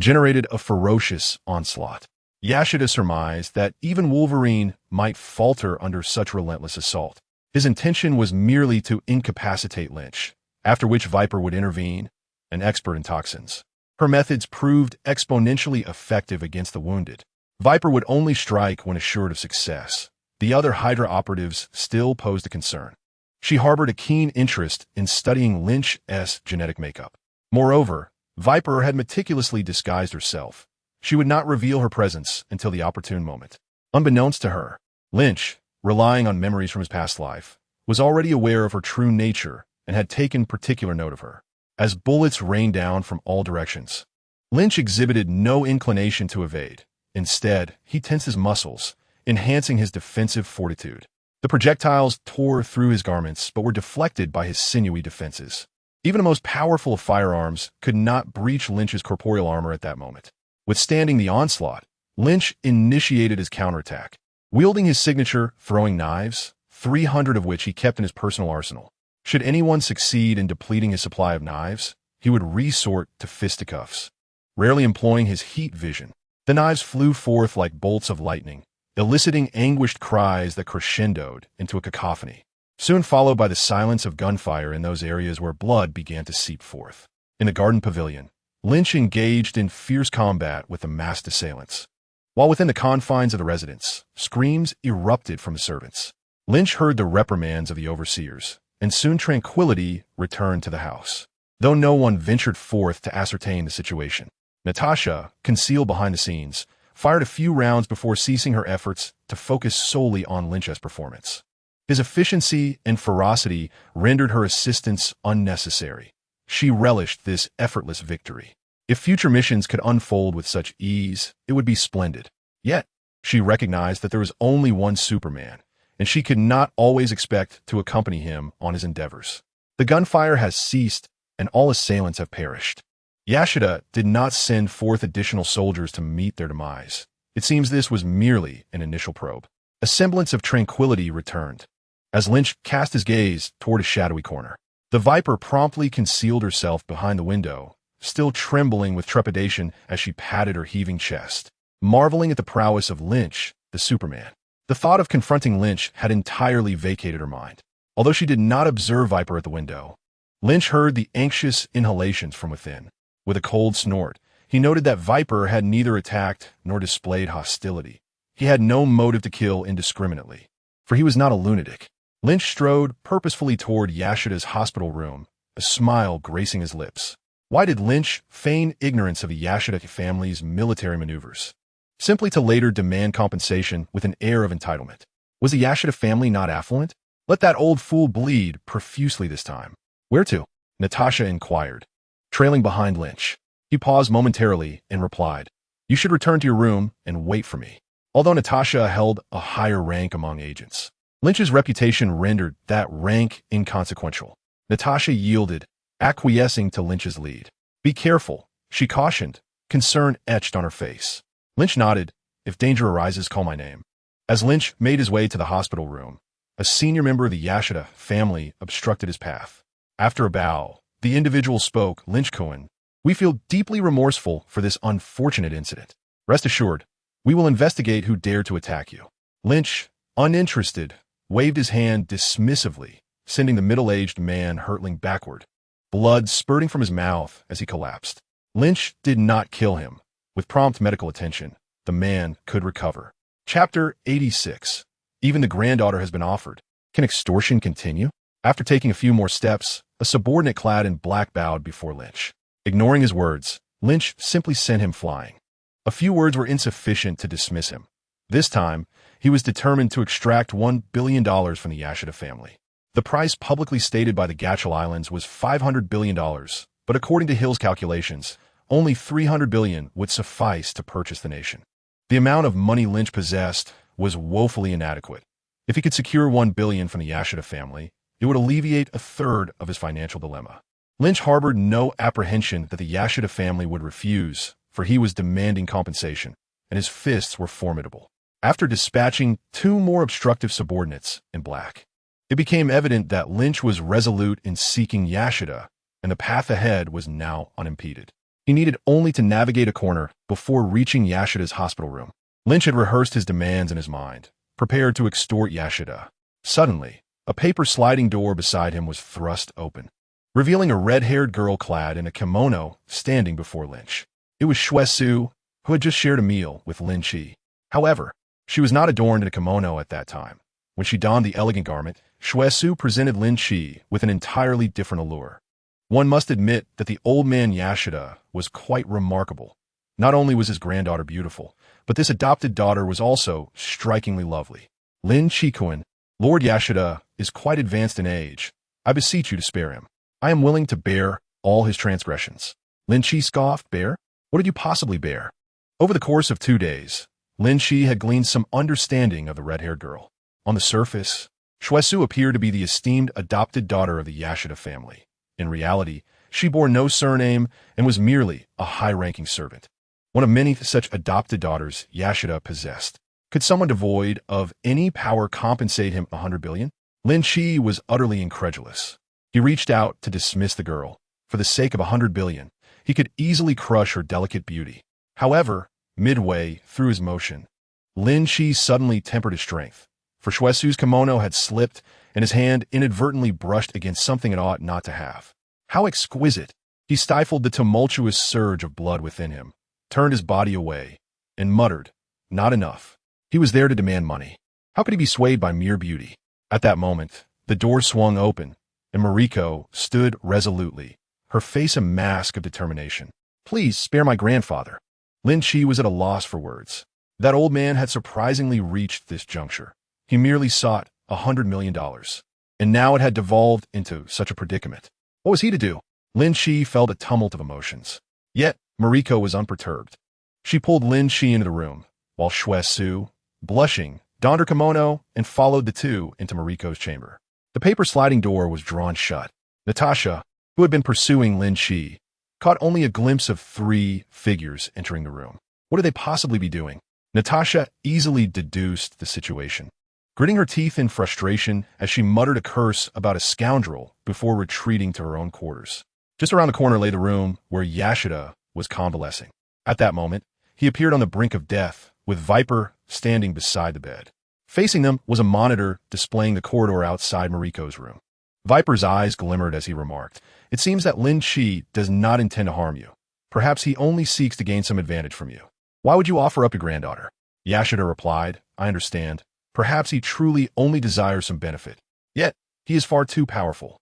generated a ferocious onslaught. Yashida surmised that even Wolverine might falter under such relentless assault. His intention was merely to incapacitate Lynch, after which Viper would intervene, an expert in toxins. Her methods proved exponentially effective against the wounded. Viper would only strike when assured of success. The other Hydra operatives still posed a concern. She harbored a keen interest in studying Lynch's genetic makeup. Moreover, Viper had meticulously disguised herself. She would not reveal her presence until the opportune moment. Unbeknownst to her, Lynch, relying on memories from his past life, was already aware of her true nature and had taken particular note of her. As bullets rained down from all directions, Lynch exhibited no inclination to evade. Instead, he tensed his muscles, enhancing his defensive fortitude. The projectiles tore through his garments but were deflected by his sinewy defenses. Even the most powerful of firearms could not breach Lynch's corporeal armor at that moment. Withstanding the onslaught, Lynch initiated his counterattack, wielding his signature throwing knives, 300 of which he kept in his personal arsenal. Should anyone succeed in depleting his supply of knives, he would resort to fisticuffs. Rarely employing his heat vision, the knives flew forth like bolts of lightning, eliciting anguished cries that crescendoed into a cacophony, soon followed by the silence of gunfire in those areas where blood began to seep forth. In the garden pavilion, Lynch engaged in fierce combat with the masked assailants. While within the confines of the residence, screams erupted from the servants. Lynch heard the reprimands of the overseers, and soon tranquility returned to the house. Though no one ventured forth to ascertain the situation, Natasha, concealed behind the scenes, fired a few rounds before ceasing her efforts to focus solely on Lynch's performance. His efficiency and ferocity rendered her assistance unnecessary. She relished this effortless victory. If future missions could unfold with such ease, it would be splendid. Yet, she recognized that there was only one Superman, and she could not always expect to accompany him on his endeavors. The gunfire has ceased, and all assailants have perished. S.H.I.E.L.D. did not send forth additional soldiers to meet their demise. It seems this was merely an initial probe. A semblance of tranquility returned, as Lynch cast his gaze toward a shadowy corner. The Viper promptly concealed herself behind the window, still trembling with trepidation as she patted her heaving chest, marveling at the prowess of Lynch, the Superman. The thought of confronting Lynch had entirely vacated her mind. Although she did not observe Viper at the window, Lynch heard the anxious inhalations from within. With a cold snort, he noted that Viper had neither attacked nor displayed hostility. He had no motive to kill indiscriminately, for he was not a lunatic. Lynch strode purposefully toward S.H.I.E.L.D.'s hospital room, a smile gracing his lips. Why did Lynch feign ignorance of the S.H.I.E.L.D. family's military maneuvers? Simply to later demand compensation with an air of entitlement. Was the S.H.I.E.L.D. family not affluent? Let that old fool bleed profusely this time. Where to? Natasha inquired, trailing behind Lynch. He paused momentarily and replied, "You should return to your room and wait for me." Although Natasha held a higher rank among agents, Lynch's reputation rendered that rank inconsequential. Natasha yielded, acquiescing to Lynch's lead. "Be careful," she cautioned, concern etched on her face. Lynch nodded. "If danger arises, call my name." As Lynch made his way to the hospital room, a senior member of the S.H.I.E.L.D. family obstructed his path. After a bow, the individual spoke, Lin Qi, "We feel deeply remorseful for this unfortunate incident. Rest assured, we will investigate who dared to attack you." Lynch, uninterested, waved his hand dismissively, sending the middle-aged man hurtling backward, blood spurting from his mouth as he collapsed. Lynch did not kill him. With prompt medical attention, the man could recover. Chapter 86. Even the granddaughter has been offered. Can extortion continue? After taking a few more steps, a subordinate clad in black bowed before Lynch. Ignoring his words, Lynch simply sent him flying. A few words were insufficient to dismiss him. This time, he was determined to extract $1 billion from the S.H.I.E.L.D. family. The price publicly stated by the Gatchel Islands was $500 billion, but according to Hill's calculations, only $300 billion would suffice to purchase the nation. The amount of money Lynch possessed was woefully inadequate. If he could secure $1 billion from the S.H.I.E.L.D. family, it would alleviate a third of his financial dilemma. Lynch harbored no apprehension that the S.H.I.E.L.D. family would refuse, for he was demanding compensation, and his fists were formidable. After dispatching 2 more obstructive subordinates in black, it became evident that Lynch was resolute in seeking S.H.I.E.L.D., and the path ahead was now unimpeded. He needed only to navigate a corner before reaching S.H.I.E.L.D.'s hospital room. Lynch had rehearsed his demands in his mind, prepared to extort S.H.I.E.L.D. Suddenly, a paper sliding door beside him was thrust open, revealing a red-haired girl clad in a kimono standing before Lynch. It was S.H.I.E.L.D., who had just shared a meal with Lin Qi. However, she was not adorned in a kimono at that time. When she donned the elegant garment, S.H.I.E.L.D. presented Lin Qi with an entirely different allure. One must admit that the old man S.H.I.E.L.D. was quite remarkable. Not only was his granddaughter beautiful, but this adopted daughter was also strikingly lovely. Lin Qi, Lord S.H.I.E.L.D. is quite advanced in age. I beseech you to spare him. I am willing to bear all his transgressions. Lin Qi scoffed. Bear? What did you possibly bear? Over the course of 2 days, Lin Qi had gleaned some understanding of the red-haired girl. On the surface, S.H.I.E.L.D appeared to be the esteemed adopted daughter of the S.H.I.E.L.D family. In reality, she bore no surname and was merely a high-ranking servant. One of many such adopted daughters S.H.I.E.L.D possessed. Could someone devoid of any power compensate him 100 billion? Lin Qi was utterly incredulous. He reached out to dismiss the girl. For the sake of 100 billion, he could easily crush her delicate beauty. However, midway through his motion, Lin Qi suddenly tempered his strength. For S.H.I.E.L.D's kimono had slipped, and his hand inadvertently brushed against something it ought not to have. How exquisite! He stifled the tumultuous surge of blood within him, turned his body away, and muttered, "Not enough." He was there to demand money. How could he be swayed by mere beauty? At that moment, the door swung open, and Mariko stood resolutely, her face a mask of determination. "Please spare my grandfather." Lin Qi was at a loss for words. That old man had surprisingly reached this juncture. He merely sought $100 million, and now it had devolved into such a predicament. What was he to do? Lin Qi felt a tumult of emotions. Yet, Mariko was unperturbed. She pulled Lin Qi into the room, while S.H.I.E.L.D, blushing, donned her kimono and followed the two into Mariko's chamber. The paper sliding door was drawn shut. Natasha, who had been pursuing Lin Qi, caught only a glimpse of 3 figures entering the room. What could they possibly be doing? Natasha easily deduced the situation, gritting her teeth in frustration as she muttered a curse about a scoundrel before retreating to her own quarters. Just around the corner lay the room where S.H.I.E.L.D was convalescing. At that moment, he appeared on the brink of death, with Viper standing beside the bed. Facing them was a monitor displaying the corridor outside Mariko's room. Viper's eyes glimmered as he remarked, "It seems that Lin Qi does not intend to harm you. Perhaps he only seeks to gain some advantage from you. Why would you offer up your granddaughter?" S.H.I.E.L.D replied, "I understand. Perhaps he truly only desires some benefit. Yet, he is far too powerful.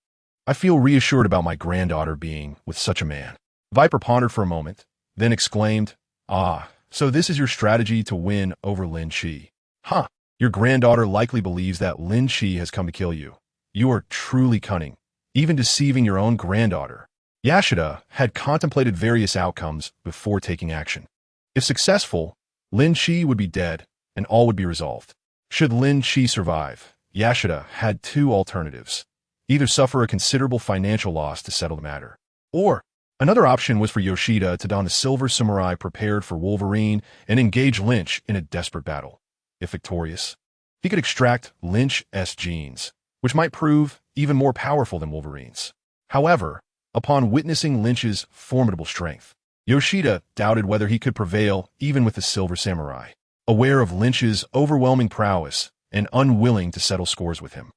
I feel reassured about my granddaughter being with such a man." Viper pondered for a moment, then exclaimed, "Ah, so this is your strategy to win over Lin Qi. Huh. Your granddaughter likely believes that Lin Qi has come to kill you. You are truly cunning, even deceiving your own granddaughter." S.H.I.E.L.D had contemplated various outcomes before taking action. If successful, Lin Qi would be dead, and all would be resolved. Should Lin Qi survive, S.H.I.E.L.D had 2 alternatives. Either suffer a considerable financial loss to settle the matter, or another option was for Yoshida to don the silver samurai prepared for Wolverine and engage Lynch in a desperate battle. If victorious, he could extract Lynch's genes, which might prove even more powerful than Wolverine's. However, upon witnessing Lynch's formidable strength, Yoshida doubted whether he could prevail even with the silver samurai. Aware of Lynch's overwhelming prowess and unwilling to settle scores with him,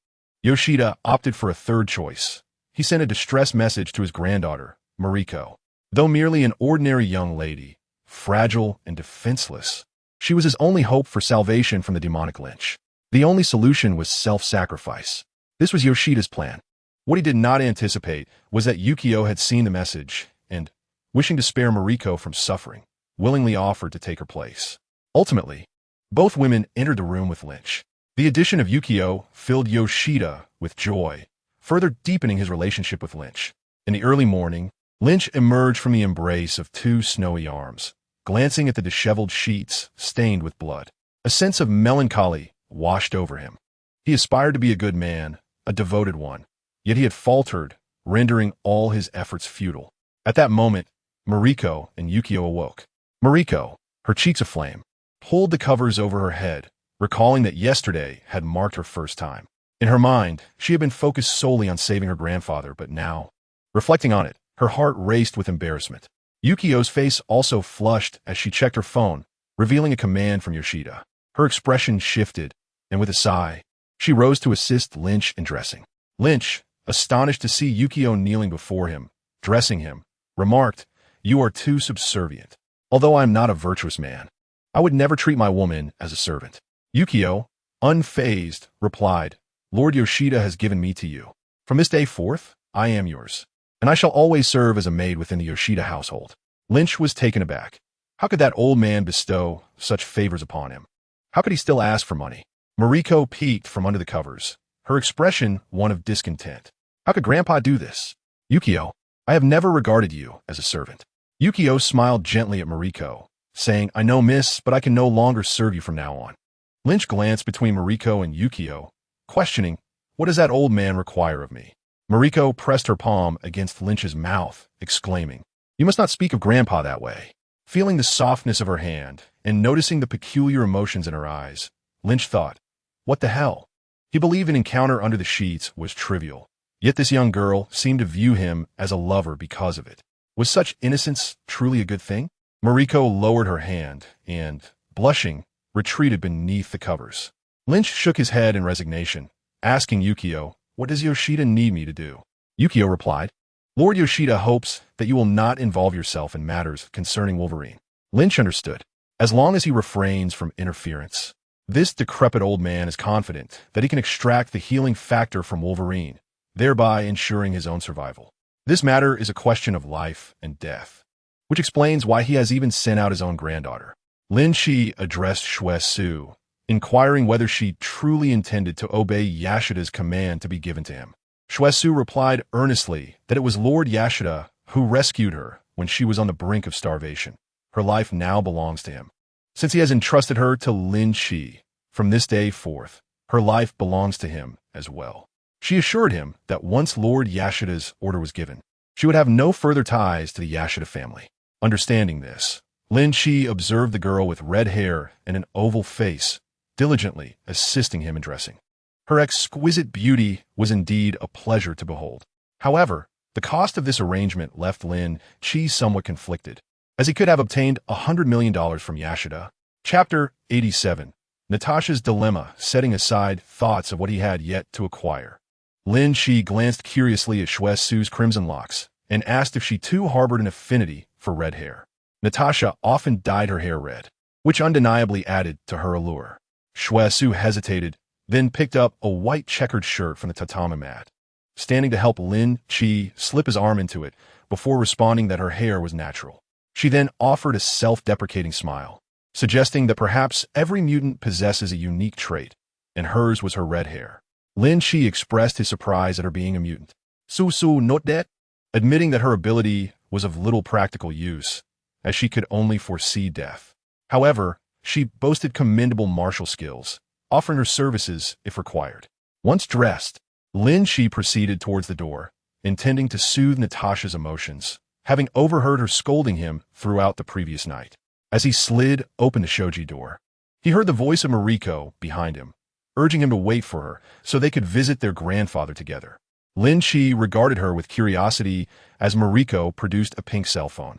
Yoshida opted for a third choice. He sent a distress message to his granddaughter, Mariko. Though merely an ordinary young lady, fragile and defenseless, she was his only hope for salvation from the demonic Lynch. The only solution was self-sacrifice. This was Yoshida's plan. What he did not anticipate was that Yukio had seen the message and, wishing to spare Mariko from suffering, willingly offered to take her place. Ultimately, both women entered the room with Lynch. The addition of Yukio filled Yoshida with joy, further deepening his relationship with Lynch. In the early morning, Lynch emerged from the embrace of 2 snowy arms, glancing at the disheveled sheets stained with blood. A sense of melancholy washed over him. He aspired to be a good man, a devoted one, yet he had faltered, rendering all his efforts futile. At that moment, Mariko and Yukio awoke. Mariko, her cheeks aflame, pulled the covers over her head, recalling that yesterday had marked her first time. In her mind, she had been focused solely on saving her grandfather, but now, reflecting on it, her heart raced with embarrassment. Yukio's face also flushed as she checked her phone, revealing a command from Yoshida. Her expression shifted, and with a sigh, she rose to assist Lynch in dressing. Lynch, astonished to see Yukio kneeling before him, dressing him, remarked, "You are too subservient. Although I am not a virtuous man, I would never treat my woman as a servant." Yukio, unfazed, replied, "Lord Yoshida has given me to you. From this day forth, I am yours, and I shall always serve as a maid within the Yoshida household." Lynch was taken aback. How could that old man bestow such favors upon him? How could he still ask for money? Mariko peeked from under the covers, her expression one of discontent. How could Grandpa do this? "Yukio, I have never regarded you as a servant. Yukio smiled gently at Mariko, saying, "I know, miss, but I can no longer serve you from now on." Lynch glanced between Mariko and Yukio, questioning, "What does that old man require of me?" Mariko pressed her palm against Lynch's mouth, exclaiming, "You must not speak of Grandpa that way." Feeling the softness of her hand and noticing the peculiar emotions in her eyes, Lynch thought, "What the hell?" He believed an encounter under the sheets was trivial, yet this young girl seemed to view him as a lover because of it. Was such innocence truly a good thing? Mariko lowered her hand and, blushing, retreated beneath the covers. Lynch shook his head in resignation, asking Yukio, "What does Yoshida need me to do?" Yukio replied, "Lord Yoshida hopes that you will not involve yourself in matters concerning Wolverine." Lynch understood, as long as he refrains from interference. This decrepit old man is confident that he can extract the healing factor from Wolverine, thereby ensuring his own survival. This matter is a question of life and death, which explains why he has even sent out his own granddaughter. Lin Qi addressed S.H.I.E.L.D, inquiring whether she truly intended to obey Yashida's command to be given to him. S.H.I.E.L.D replied earnestly that it was Lord Yashida who rescued her when she was on the brink of starvation. Her life now belongs to him. Since he has entrusted her to Lin Qi, from this day forth, her life belongs to him as well. She assured him that once Lord Yashida's order was given, she would have no further ties to the Yashida family. Understanding this, Lin Qi observed the girl with red hair and an oval face, diligently assisting him in dressing. Her exquisite beauty was indeed a pleasure to behold. However, the cost of this arrangement left Lin Qi somewhat conflicted, as he could have obtained $100 million from Yashida. Chapter 87. Natasha's Dilemma, setting aside thoughts of what he had yet to acquire. Lin Qi glanced curiously at S.H.I.E.L.D's crimson locks and asked if she too harbored an affinity for red hair. Natasha often dyed her hair red, which undeniably added to her allure. S.H.I.E.L.D hesitated, then picked up a white checkered shirt from the tatami mat, standing to help Lin Qi slip his arm into it before responding that her hair was natural. She then offered a self-deprecating smile, suggesting that perhaps every mutant possesses a unique trait, and hers was her red hair. Lin Qi expressed his surprise at her being a mutant. "Su not that?" Admitting that her ability was of little practical use, as she could only foresee death. However, she boasted commendable martial skills, offering her services if required. Once dressed, Lin Qi proceeded towards the door, intending to soothe Natasha's emotions, having overheard her scolding him throughout the previous night. As he slid open the shoji door, he heard the voice of Mariko behind him, urging him to wait for her so they could visit their grandfather together. Lin Qi regarded her with curiosity as Mariko produced a pink cell phone.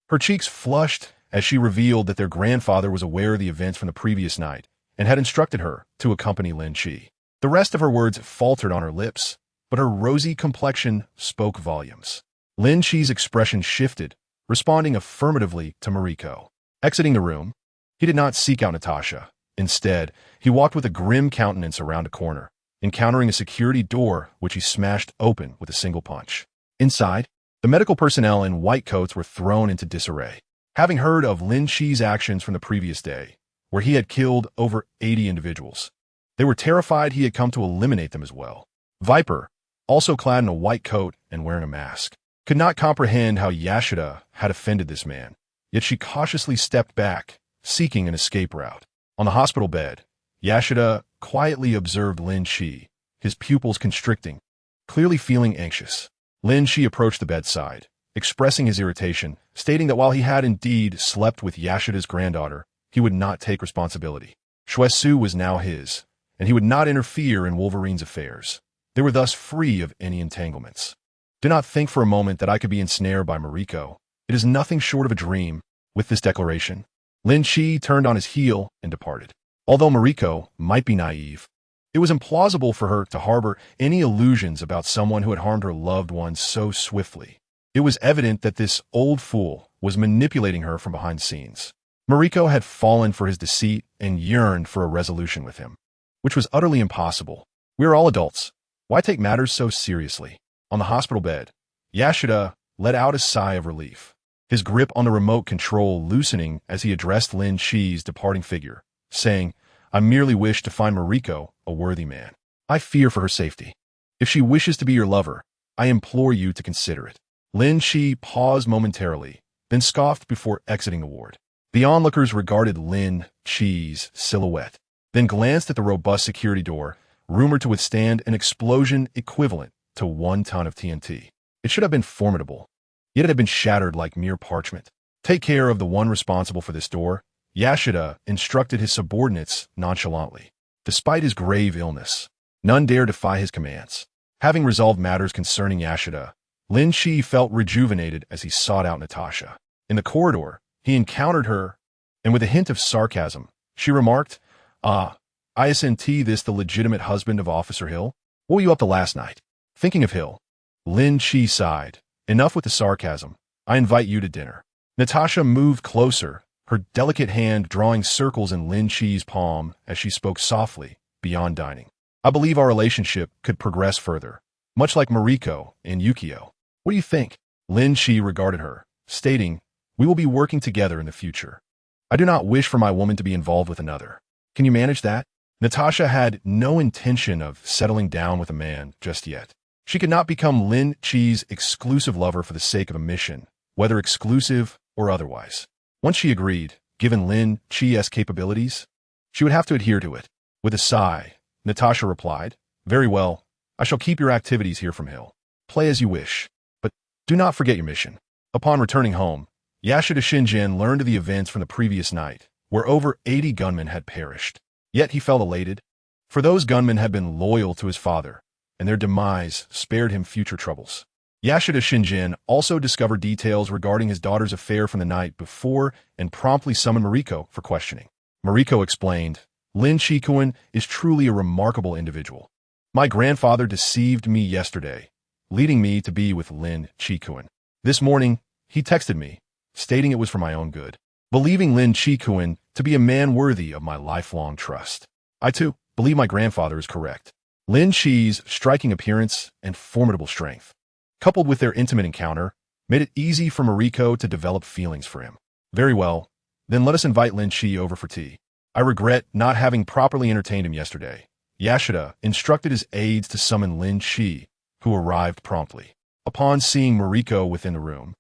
Her cheeks flushed as she revealed that their grandfather was aware of the events from the previous night and had instructed her to accompany Lin Qi. The rest of her words faltered on her lips, but her rosy complexion spoke volumes. Lin Qi's expression shifted, responding affirmatively to Mariko. Exiting the room, he did not seek out Natasha. Instead, he walked with a grim countenance around a corner, encountering a security door which he smashed open with a single punch. Inside, the medical personnel in white coats were thrown into disarray. Having heard of Lin Qi's actions from the previous day, where he had killed over 80 individuals, they were terrified he had come to eliminate them as well. Viper, also clad in a white coat and wearing a mask, could not comprehend how Yashida had offended this man, yet she cautiously stepped back, seeking an escape route. On the hospital bed, Yashida quietly observed Lin Qi, his pupils constricting, clearly feeling anxious. Lin Qi approached the bedside, expressing his irritation, stating that while he had indeed slept with Yashida's granddaughter, he would not take responsibility. S.H.I.E.L.D was now his, and he would not interfere in Wolverine's affairs. They were thus free of any entanglements. Do not think for a moment that I could be ensnared by Mariko. It is nothing short of a dream. With this declaration, Lin Qi turned on his heel and departed. Although Mariko might be naive, it was implausible for her to harbor any illusions about someone who had harmed her loved ones so swiftly. It was evident that this old fool was manipulating her from behind the scenes. Mariko had fallen for his deceit and yearned for a resolution with him, which was utterly impossible. We are all adults. Why take matters so seriously? On the hospital bed, Yashida let out a sigh of relief, his grip on the remote control loosening as he addressed Lin Qi's departing figure, saying, "I merely wish to find Mariko a worthy man. I fear for her safety. If she wishes to be your lover, I implore you to consider it." Lin Qi paused momentarily, then scoffed before exiting the ward. The onlookers regarded Lin Qi's silhouette, then glanced at the robust security door, rumored to withstand an explosion equivalent to 1 ton of TNT. It should have been formidable, yet it had been shattered like mere parchment. Take care of the one responsible for this door, Yashida instructed his subordinates nonchalantly. Despite his grave illness, none dared defy his commands. Having resolved matters concerning Yashida, Lin Qi felt rejuvenated as he sought out Natasha. In the corridor, he encountered her, and with a hint of sarcasm, she remarked, isn't this the legitimate husband of Officer Hill? What were you up to last night? Thinking of Hill. Lin Qi sighed. Enough with the sarcasm. I invite you to dinner. Natasha moved closer, her delicate hand drawing circles in Lin Qi's palm as she spoke softly, beyond dining. I believe our relationship could progress further, much like Mariko and Yukio. What do you think? Lin Qi regarded her, stating, we will be working together in the future. I do not wish for my woman to be involved with another. Can you manage that? Natasha had no intention of settling down with a man just yet. She could not become Lin Qi's exclusive lover for the sake of a mission, whether exclusive or otherwise. Once she agreed, given Lin Qi's capabilities, she would have to adhere to it. With a sigh, Natasha replied, very well, I shall keep your activities here from Hill. Play as you wish, but do not forget your mission. Upon returning home, Yashida Shinjin learned of the events from the previous night, where over 80 gunmen had perished. Yet he felt elated, for those gunmen had been loyal to his father, and their demise spared him future troubles. Yashida Shinjin also discovered details regarding his daughter's affair from the night before and promptly summoned Mariko for questioning. Mariko explained, Lin Qi is truly a remarkable individual. My grandfather deceived me yesterday, leading me to be with Lin Qi. This morning, he texted me, stating it was for my own good, believing Lin Qi to be a man worthy of my lifelong trust. I, too, believe my grandfather is correct. Lin Qi's striking appearance and formidable strength, coupled with their intimate encounter, made it easy for Mariko to develop feelings for him. Very well, then let us invite Lin Qi over for tea. I regret not having properly entertained him yesterday. Yashida instructed his aides to summon Lin Qi, who arrived promptly. Upon seeing Mariko within the room,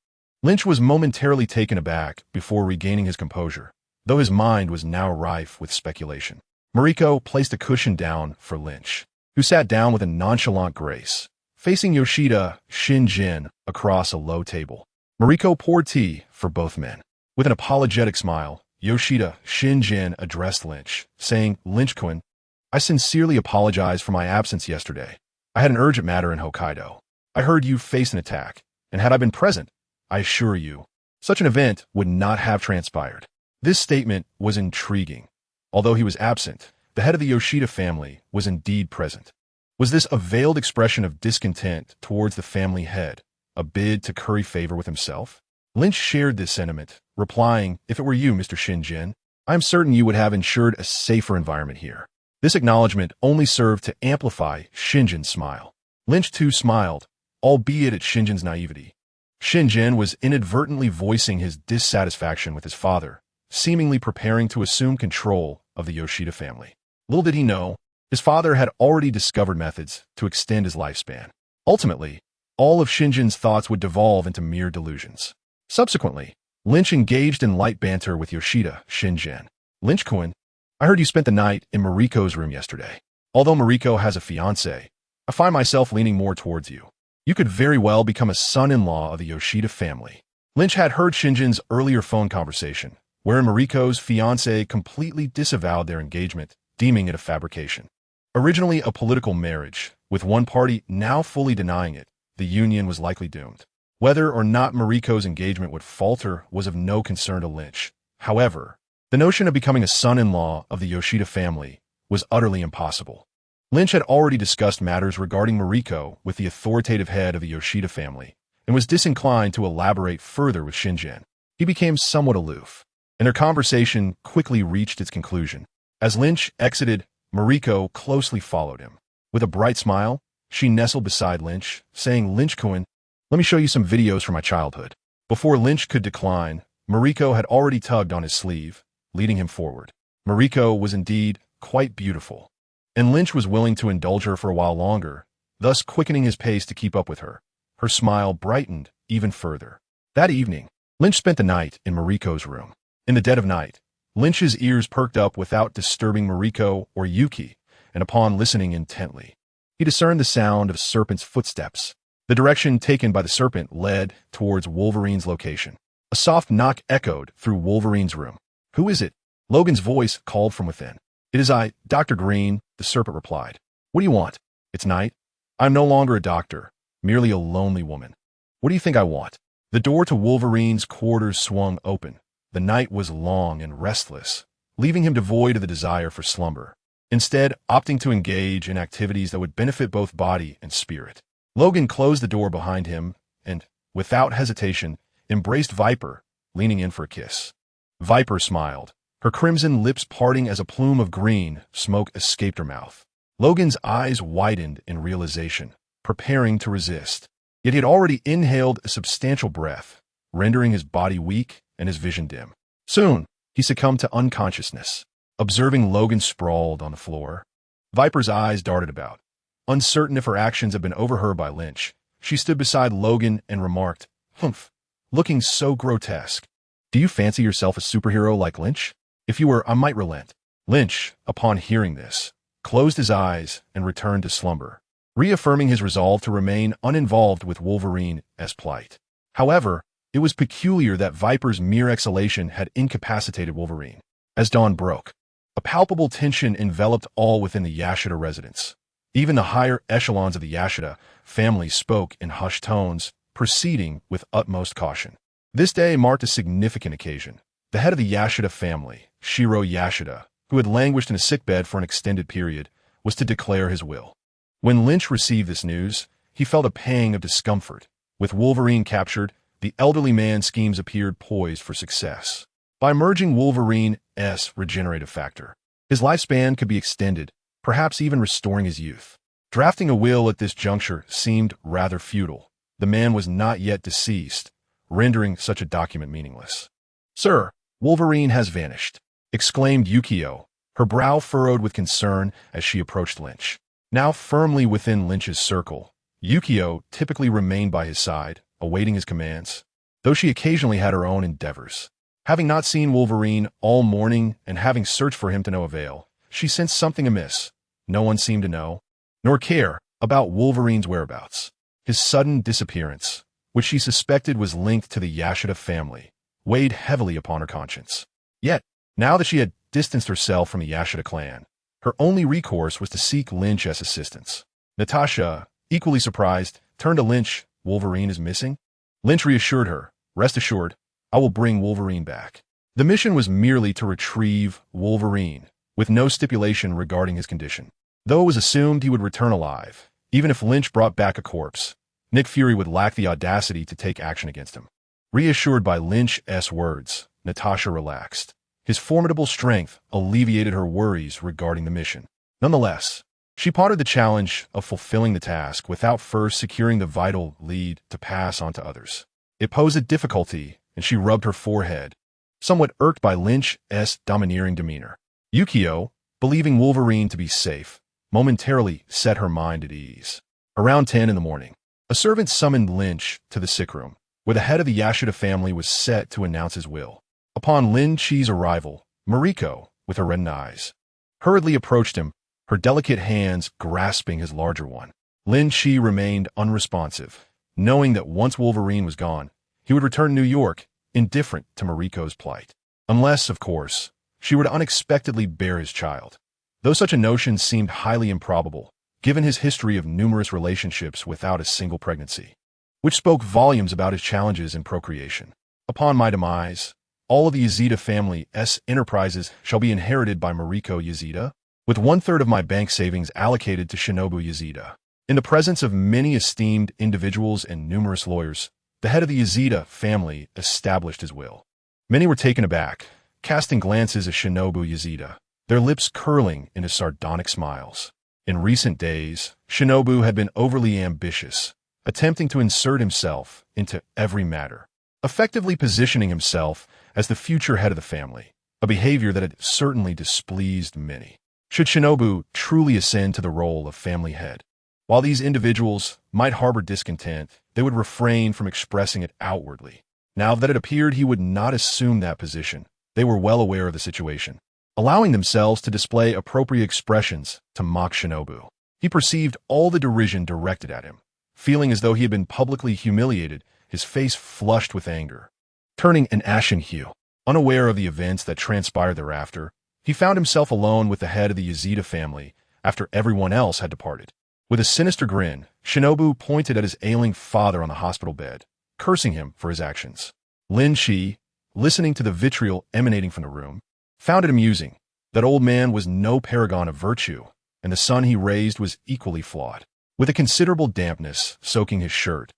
Lynch was momentarily taken aback before regaining his composure, though his mind was now rife with speculation. Mariko placed a cushion down for Lynch, who sat down with a nonchalant grace, facing Yoshida Shinjin across a low table. Mariko poured tea for both men. With an apologetic smile, Yoshida Shinjin addressed Lynch, saying, Lynch-kun, I sincerely apologize for my absence yesterday. I had an urgent matter in Hokkaido. I heard you faced an attack, and had I been present, I assure you, such an event would not have transpired. This statement was intriguing. Although he was absent, the head of the Yoshida family was indeed present. Was this a veiled expression of discontent towards the family head, a bid to curry favor with himself? Lynch shared this sentiment, replying, if it were you, Mr. Shinjin, I am certain you would have ensured a safer environment here. This acknowledgement only served to amplify Shinjin's smile. Lynch too smiled, albeit at Shinjin's naivety. Shinjin was inadvertently voicing his dissatisfaction with his father, seemingly preparing to assume control of the Yoshida family. Little did he know, his father had already discovered methods to extend his lifespan. Ultimately, all of Shinjin's thoughts would devolve into mere delusions. Subsequently, Lynch engaged in light banter with Yoshida Shinjin. Lynch-kun, I heard you spent the night in Mariko's room yesterday. Although Mariko has a fiancé, I find myself leaning more towards you. You could very well become a son-in-law of the Yoshida family. Lynch had heard Shinjin's earlier phone conversation, wherein Mariko's fiancé completely disavowed their engagement, deeming it a fabrication. Originally a political marriage, with one party now fully denying it, the union was likely doomed. Whether or not Mariko's engagement would falter was of no concern to Lynch. However, the notion of becoming a son-in-law of the Yoshida family was utterly impossible. Lynch had already discussed matters regarding Mariko with the authoritative head of the Yoshida family, and was disinclined to elaborate further with Shinjin. He became somewhat aloof, and their conversation quickly reached its conclusion. As Lynch exited, Mariko closely followed him. With a bright smile, she nestled beside Lynch, saying, Lynch-kun, let me show you some videos from my childhood. Before Lynch could decline, Mariko had already tugged on his sleeve, leading him forward. Mariko was indeed quite beautiful, and Lynch was willing to indulge her for a while longer, thus quickening his pace to keep up with her. Her smile brightened even further. That evening, Lynch spent the night in Mariko's room. In the dead of night, Lynch's ears perked up without disturbing Mariko or Yuki, and upon listening intently, he discerned the sound of a serpent's footsteps. The direction taken by the serpent led towards Wolverine's location. A soft knock echoed through Wolverine's room. "Who is it?" Logan's voice called from within. "It is I, Dr. Green," the serpent replied. "What do you want?" "It's night. I'm no longer a doctor, merely a lonely woman. What do you think I want?" The door to Wolverine's quarters swung open. The night was long and restless, leaving him devoid of the desire for slumber, instead opting to engage in activities that would benefit both body and spirit. Logan closed the door behind him and, without hesitation, embraced Viper, leaning in for a kiss. Viper smiled, her crimson lips parting as a plume of green smoke escaped her mouth. Logan's eyes widened in realization, preparing to resist. Yet he had already inhaled a substantial breath, rendering his body weak and his vision dim. Soon, he succumbed to unconsciousness. Observing Logan sprawled on the floor, Viper's eyes darted about. Uncertain if her actions had been overheard by Lynch, she stood beside Logan and remarked, "Humph, looking so grotesque. Do you fancy yourself a superhero like Lynch? If you were, I might relent." Lynch, upon hearing this, closed his eyes and returned to slumber, reaffirming his resolve to remain uninvolved with Wolverine's plight. However, it was peculiar that Viper's mere exhalation had incapacitated Wolverine. As dawn broke, a palpable tension enveloped all within the Yashida residence. Even the higher echelons of the Yashida family spoke in hushed tones, proceeding with utmost caution. This day marked a significant occasion. The head of the Yashida family, Shiro Yashida, who had languished in a sickbed for an extended period, was to declare his will. When Lynch received this news, he felt a pang of discomfort. With Wolverine captured, the elderly man's schemes appeared poised for success. By merging Wolverine's regenerative factor, his lifespan could be extended, perhaps even restoring his youth. Drafting a will at this juncture seemed rather futile. The man was not yet deceased, rendering such a document meaningless. "Sir, Wolverine has vanished," exclaimed Yukio, her brow furrowed with concern as she approached Lynch. Now firmly within Lynch's circle, Yukio typically remained by his side, awaiting his commands, though she occasionally had her own endeavors. Having not seen Wolverine all morning and having searched for him to no avail, she sensed something amiss. No one seemed to know, nor care, about Wolverine's whereabouts. His sudden disappearance, which she suspected was linked to the Yashida family, weighed heavily upon her conscience. Yet, now that she had distanced herself from the Yashida clan, her only recourse was to seek Lynch's assistance. Natasha, equally surprised, turned to Lynch. "Wolverine is missing?" Lynch reassured her, "Rest assured, I will bring Wolverine back." The mission was merely to retrieve Wolverine, with no stipulation regarding his condition. Though it was assumed he would return alive, even if Lynch brought back a corpse, Nick Fury would lack the audacity to take action against him. Reassured by Lynch's words, Natasha relaxed. His formidable strength alleviated her worries regarding the mission. Nonetheless, she pondered the challenge of fulfilling the task without first securing the vital lead to pass on to others. It posed a difficulty, and she rubbed her forehead, somewhat irked by Lynch's domineering demeanor. Yukio, believing Wolverine to be safe, momentarily set her mind at ease. Around 10 in the morning, a servant summoned Lynch to the sick room, where the head of the Yashida family was set to announce his will. Upon Lin Qi's arrival, Mariko, with her reddened eyes, hurriedly approached him, her delicate hands grasping his larger one. Lin Qi remained unresponsive, knowing that once Wolverine was gone, he would return to New York, indifferent to Mariko's plight. Unless, of course, she were to unexpectedly bear his child. Though such a notion seemed highly improbable, given his history of numerous relationships without a single pregnancy, which spoke volumes about his challenges in procreation. "Upon my demise, all of the Yazida family's enterprises shall be inherited by Mariko Yazida, with 1/3 of my bank savings allocated to Shinobu Yazida." In the presence of many esteemed individuals and numerous lawyers, the head of the Yazida family established his will. Many were taken aback, casting glances at Shinobu Yazida, their lips curling into sardonic smiles. In recent days, Shinobu had been overly ambitious, attempting to insert himself into every matter, effectively positioning himself as the future head of the family, a behavior that had certainly displeased many. Should Shinobu truly ascend to the role of family head, while these individuals might harbor discontent, they would refrain from expressing it outwardly. Now that it appeared he would not assume that position, they were well aware of the situation, allowing themselves to display appropriate expressions to mock Shinobu. He perceived all the derision directed at him. Feeling as though he had been publicly humiliated, his face flushed with anger, turning an ashen hue. Unaware of the events that transpired thereafter, he found himself alone with the head of the Yashida family after everyone else had departed. With a sinister grin, Shinobu pointed at his ailing father on the hospital bed, cursing him for his actions. Lin Qi, listening to the vitriol emanating from the room, found it amusing. That old man was no paragon of virtue, and the son he raised was equally flawed. With a considerable dampness soaking his shirt,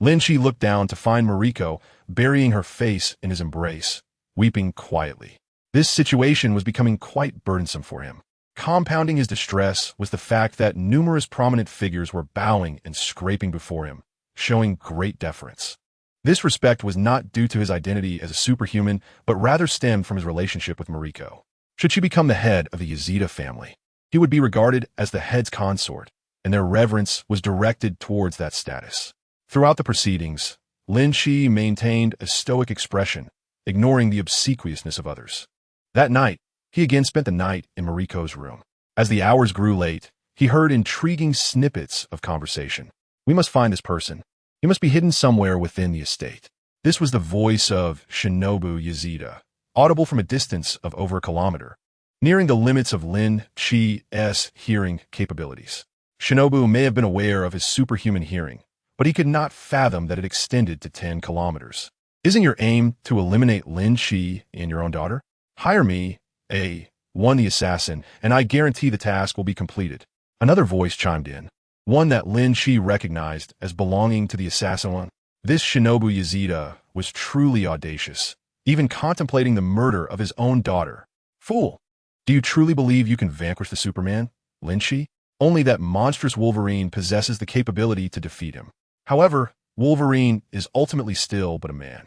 Lin Qi looked down to find Mariko burying her face in his embrace, weeping quietly. This situation was becoming quite burdensome for him. Compounding his distress was the fact that numerous prominent figures were bowing and scraping before him, showing great deference. This respect was not due to his identity as a superhuman, but rather stemmed from his relationship with Mariko. Should she become the head of the Yashida family, he would be regarded as the head's consort, and their reverence was directed towards that status. Throughout the proceedings, Lin Qi maintained a stoic expression, ignoring the obsequiousness of others. That night, he again spent the night in Mariko's room. As the hours grew late, he heard intriguing snippets of conversation. "We must find this person. He must be hidden somewhere within the estate." This was the voice of Shinobu Yashida, audible from a distance of over a kilometer, nearing the limits of Lin Qi's hearing capabilities. Shinobu may have been aware of his superhuman hearing, but he could not fathom that it extended to 10 kilometers. "Isn't your aim to eliminate Lin Qi and your own daughter? Hire me, the assassin, and I guarantee the task will be completed." Another voice chimed in, one that Lin Qi recognized as belonging to the assassin one. This Shinobu Yashida was truly audacious, even contemplating the murder of his own daughter. "Fool! Do you truly believe you can vanquish the Superman, Lin Qi? Only that monstrous Wolverine possesses the capability to defeat him. However, Wolverine is ultimately still but a man.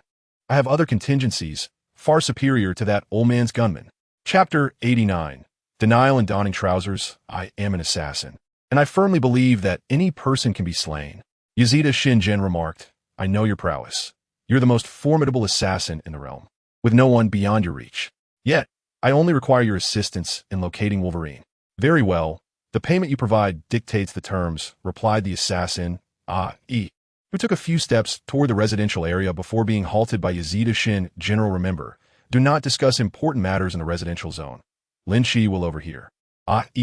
I have other contingencies, far superior to that old man's gunman." Chapter 89. Denial and Donning Trousers. I am an assassin, and I firmly believe that any person can be slain. Yashida Shinjin remarked, "I know your prowess. You're the most formidable assassin in the realm, with no one beyond your reach. Yet, I only require your assistance in locating Wolverine." "Very well. The payment you provide dictates the terms," replied the assassin, who took a few steps toward the residential area before being halted by Yashida Shin. "General, remember, do not discuss important matters in the residential zone. Lin Qi will overhear."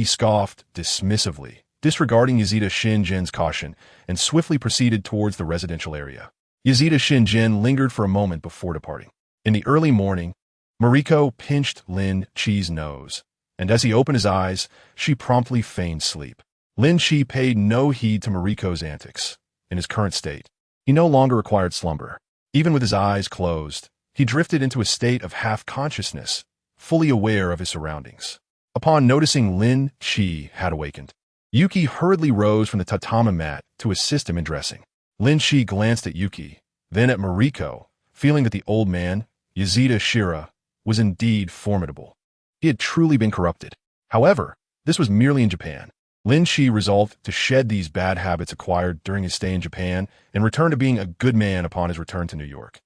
Scoffed dismissively, disregarding Yashida Shinjin's caution, and swiftly proceeded towards the residential area. Yashida Shinjin lingered for a moment before departing. In the early morning, Mariko pinched Lin Qi's nose, and as he opened his eyes, she promptly feigned sleep. Lin Qi paid no heed to Mariko's antics. In his current state, he no longer required slumber. Even with his eyes closed, he drifted into a state of half-consciousness, fully aware of his surroundings. Upon noticing Lin Qi had awakened, Yuki hurriedly rose from the tatami mat to assist him in dressing. Lin Qi glanced at Yuki, then at Mariko, feeling that the old man, Yashida Shira, was indeed formidable. He had truly been corrupted. However, this was merely in Japan. Lin Qi resolved to shed these bad habits acquired during his stay in Japan and return to being a good man upon his return to New York.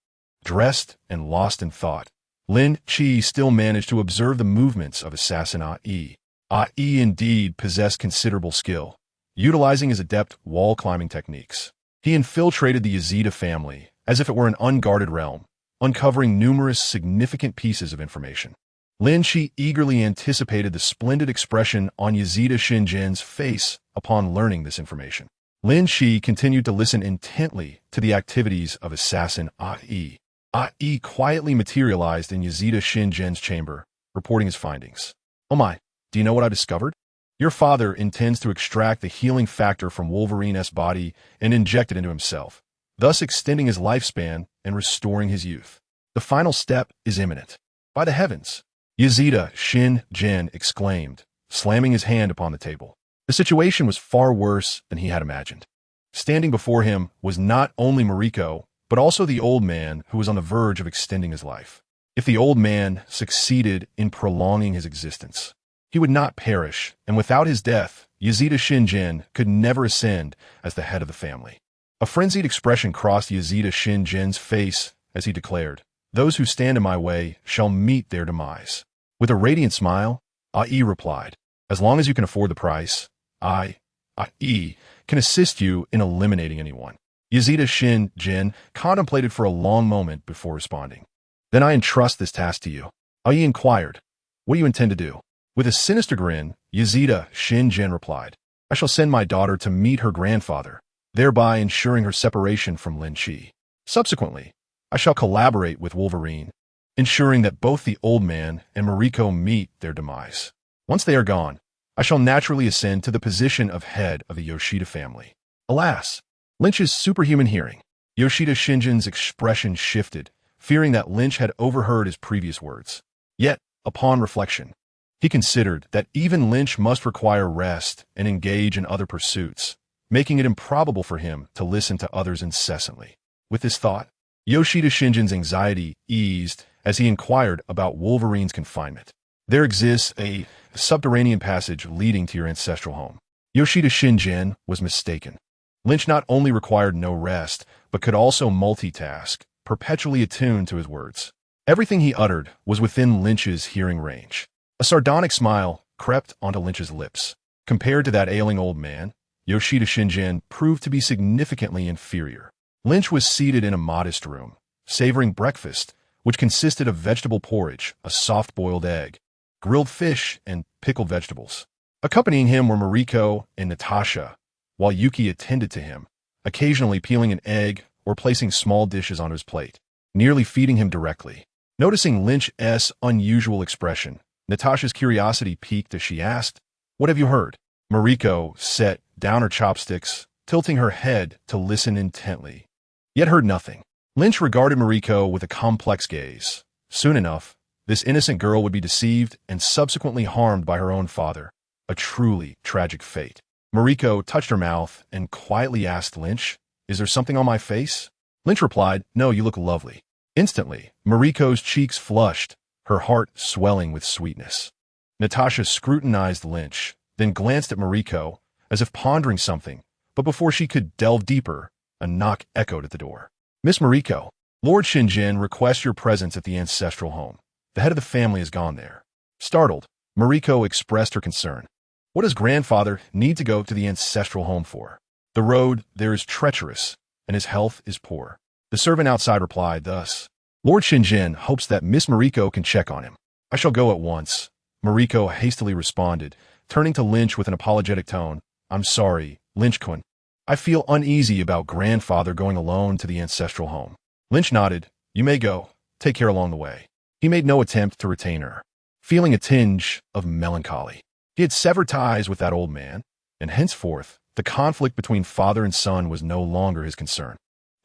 Dressed and lost in thought, Lin Qi still managed to observe the movements of assassin A.E. A.E. indeed possessed considerable skill, utilizing his adept wall-climbing techniques. He infiltrated the Yashida family as if it were an unguarded realm, uncovering numerous significant pieces of information. Lin Qi eagerly anticipated the splendid expression on Yashida Shinjin's face upon learning this information. Lin Qi continued to listen intently to the activities of assassin A.E. A.E. quietly materialized in Yashida Shinjin's chamber, reporting his findings. "Oh my, do you know what I discovered? Your father intends to extract the healing factor from Wolverine's body and inject it into himself, thus extending his lifespan and restoring his youth. The final step is imminent. By the heavens!" Yashida Shinjin exclaimed, slamming his hand upon the table. The situation was far worse than he had imagined. Standing before him was not only Mariko, but also the old man who was on the verge of extending his life. If the old man succeeded in prolonging his existence, he would not perish, and without his death, Yashida Shinjin could never ascend as the head of the family. A frenzied expression crossed Yashida Shinjin's face as he declared, "Those who stand in my way shall meet their demise." With a radiant smile, S.H.I.E.L.D replied, "As long as you can afford the price, S.H.I.E.L.D can assist you in eliminating anyone." Yazida Shin Jin contemplated for a long moment before responding. "Then I entrust this task to you." S.H.I.E.L.D inquired, "What do you intend to do?" With a sinister grin, Yazida Shin Jin replied, "I shall send my daughter to meet her grandfather, thereby ensuring her separation from Lin Qi. Subsequently, I shall collaborate with Wolverine, ensuring that both the old man and Mariko meet their demise. Once they are gone, I shall naturally ascend to the position of head of the Yoshida family." Alas, Lynch's superhuman hearing. Yoshida Shinjin's expression shifted, fearing that Lynch had overheard his previous words. Yet, upon reflection, he considered that even Lynch must require rest and engage in other pursuits, making it improbable for him to listen to others incessantly. With this thought, Yoshida Shinjin's anxiety eased as he inquired about Wolverine's confinement. "There exists a subterranean passage leading to your ancestral home." Yoshida Shinjin was mistaken. Lynch not only required no rest, but could also multitask, perpetually attuned to his words. Everything he uttered was within Lynch's hearing range. A sardonic smile crept onto Lynch's lips. Compared to that ailing old man, Yoshida Shinjin proved to be significantly inferior. Lynch was seated in a modest room, savoring breakfast, which consisted of vegetable porridge, a soft-boiled egg, grilled fish, and pickled vegetables. Accompanying him were Mariko and Natasha, while Yuki attended to him, occasionally peeling an egg or placing small dishes on his plate, nearly feeding him directly. Noticing Lynch's unusual expression, Natasha's curiosity piqued as she asked, "What have you heard?" Mariko set down her chopsticks, tilting her head to listen intently, yet heard nothing. Lynch regarded Mariko with a complex gaze. Soon enough, this innocent girl would be deceived and subsequently harmed by her own father, a truly tragic fate. Mariko touched her mouth and quietly asked Lynch, "Is there something on my face?" Lynch replied, "No, you look lovely." Instantly, Mariko's cheeks flushed, her heart swelling with sweetness. Natasha scrutinized Lynch, then glanced at Mariko, as if pondering something, but before she could delve deeper, a knock echoed at the door. "Miss Mariko, Lord Shinjin requests your presence at the ancestral home. The head of the family has gone there." Startled, Mariko expressed her concern. "What does grandfather need to go to the ancestral home for? The road there is treacherous, and his health is poor." The servant outside replied thus, "Lord Shinjin hopes that Miss Mariko can check on him." "I shall go at once," Mariko hastily responded, turning to Lynch with an apologetic tone. "I'm sorry, Lynch-kun. I feel uneasy about grandfather going alone to the ancestral home." Lynch nodded. "You may go. Take care along the way." He made no attempt to retain her, feeling a tinge of melancholy. He had severed ties with that old man, and henceforth, the conflict between father and son was no longer his concern.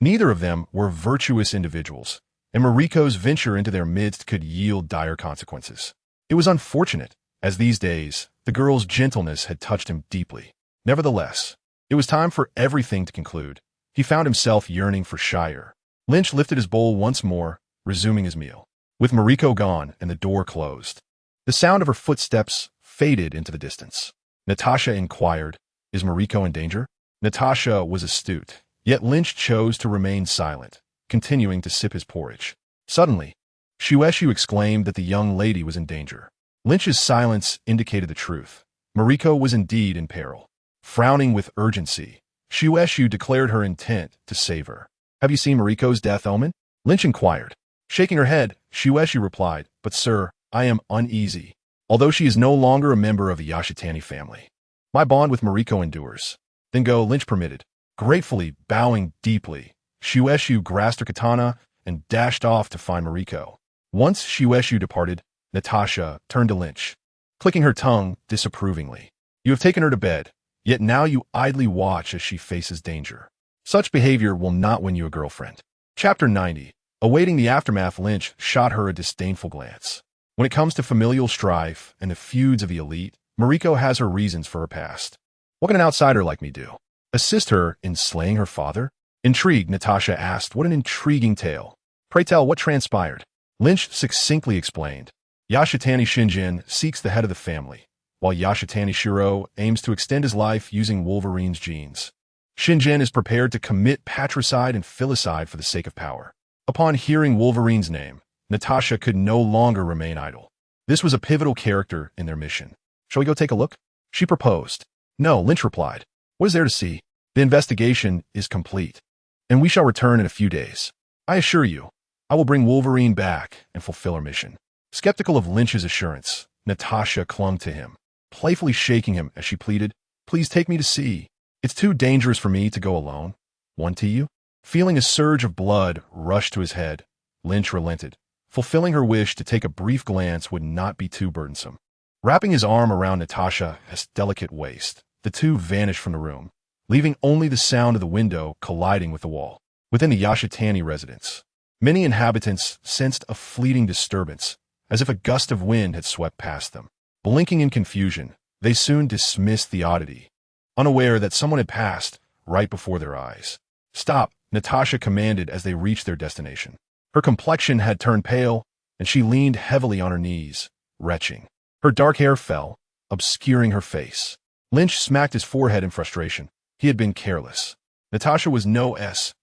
Neither of them were virtuous individuals, and Mariko's venture into their midst could yield dire consequences. It was unfortunate, as these days, the girl's gentleness had touched him deeply. Nevertheless, it was time for everything to conclude. He found himself yearning for Shire. Lynch lifted his bowl once more, resuming his meal. With Mariko gone and the door closed, the sound of her footsteps faded into the distance. Natasha inquired, "Is Mariko in danger?" Natasha was astute, yet Lynch chose to remain silent, continuing to sip his porridge. Suddenly, S.H.I.E.L.D exclaimed that the young lady was in danger. Lynch's silence indicated the truth. Mariko was indeed in peril. Frowning with urgency, S.H.I.E.L.D declared her intent to save her. "Have you seen Mariko's death omen?" Lynch inquired. Shaking her head, S.H.I.E.L.D replied, "But sir, I am uneasy. Although she is no longer a member of the Yashitani family, my bond with Mariko endures." "Then go," Lynch permitted. Gratefully bowing deeply, S.H.I.E.L.D grasped her katana and dashed off to find Mariko. Once S.H.I.E.L.D departed, Natasha turned to Lynch, clicking her tongue disapprovingly. "You have taken her to bed, yet now you idly watch as she faces danger. Such behavior will not win you a girlfriend." Chapter 90. Awaiting the aftermath, Lynch shot her a disdainful glance. When it comes to familial strife and the feuds of the elite, Mariko has her reasons for her past. What can an outsider like me do? Assist her in slaying her father? Intrigued, Natasha asked, "What an intriguing tale. Pray tell, what transpired?" Lynch succinctly explained. Yashitani Shinjin seeks the head of the family, while Yashitani Shiro aims to extend his life using Wolverine's genes. Shinjin is prepared to commit patricide and filicide for the sake of power. Upon hearing Wolverine's name, Natasha could no longer remain idle. This was a pivotal character in their mission. Shall we go take a look? She proposed. No, Lynch replied. What is there to see? The investigation is complete, and we shall return in a few days. I assure you, I will bring Wolverine back and fulfill our mission. Skeptical of Lynch's assurance, Natasha clung to him, playfully shaking him as she pleaded, Please take me to sea. It's too dangerous for me to go alone. One to you? Feeling a surge of blood rush to his head, Lynch relented. Fulfilling her wish to take a brief glance would not be too burdensome. Wrapping his arm around Natasha's delicate waist, the two vanished from the room, leaving only the sound of the window colliding with the wall. Within the S.H.I.E.L.D residence, many inhabitants sensed a fleeting disturbance, as if a gust of wind had swept past them. Blinking in confusion, they soon dismissed the oddity, unaware that someone had passed right before their eyes. Stop, Natasha commanded as they reached their destination. Her complexion had turned pale, and she leaned heavily on her knees, retching. Her dark hair fell, obscuring her face. Lynch smacked his forehead in frustration. He had been careless. Natasha was no S.H.I.E.L.D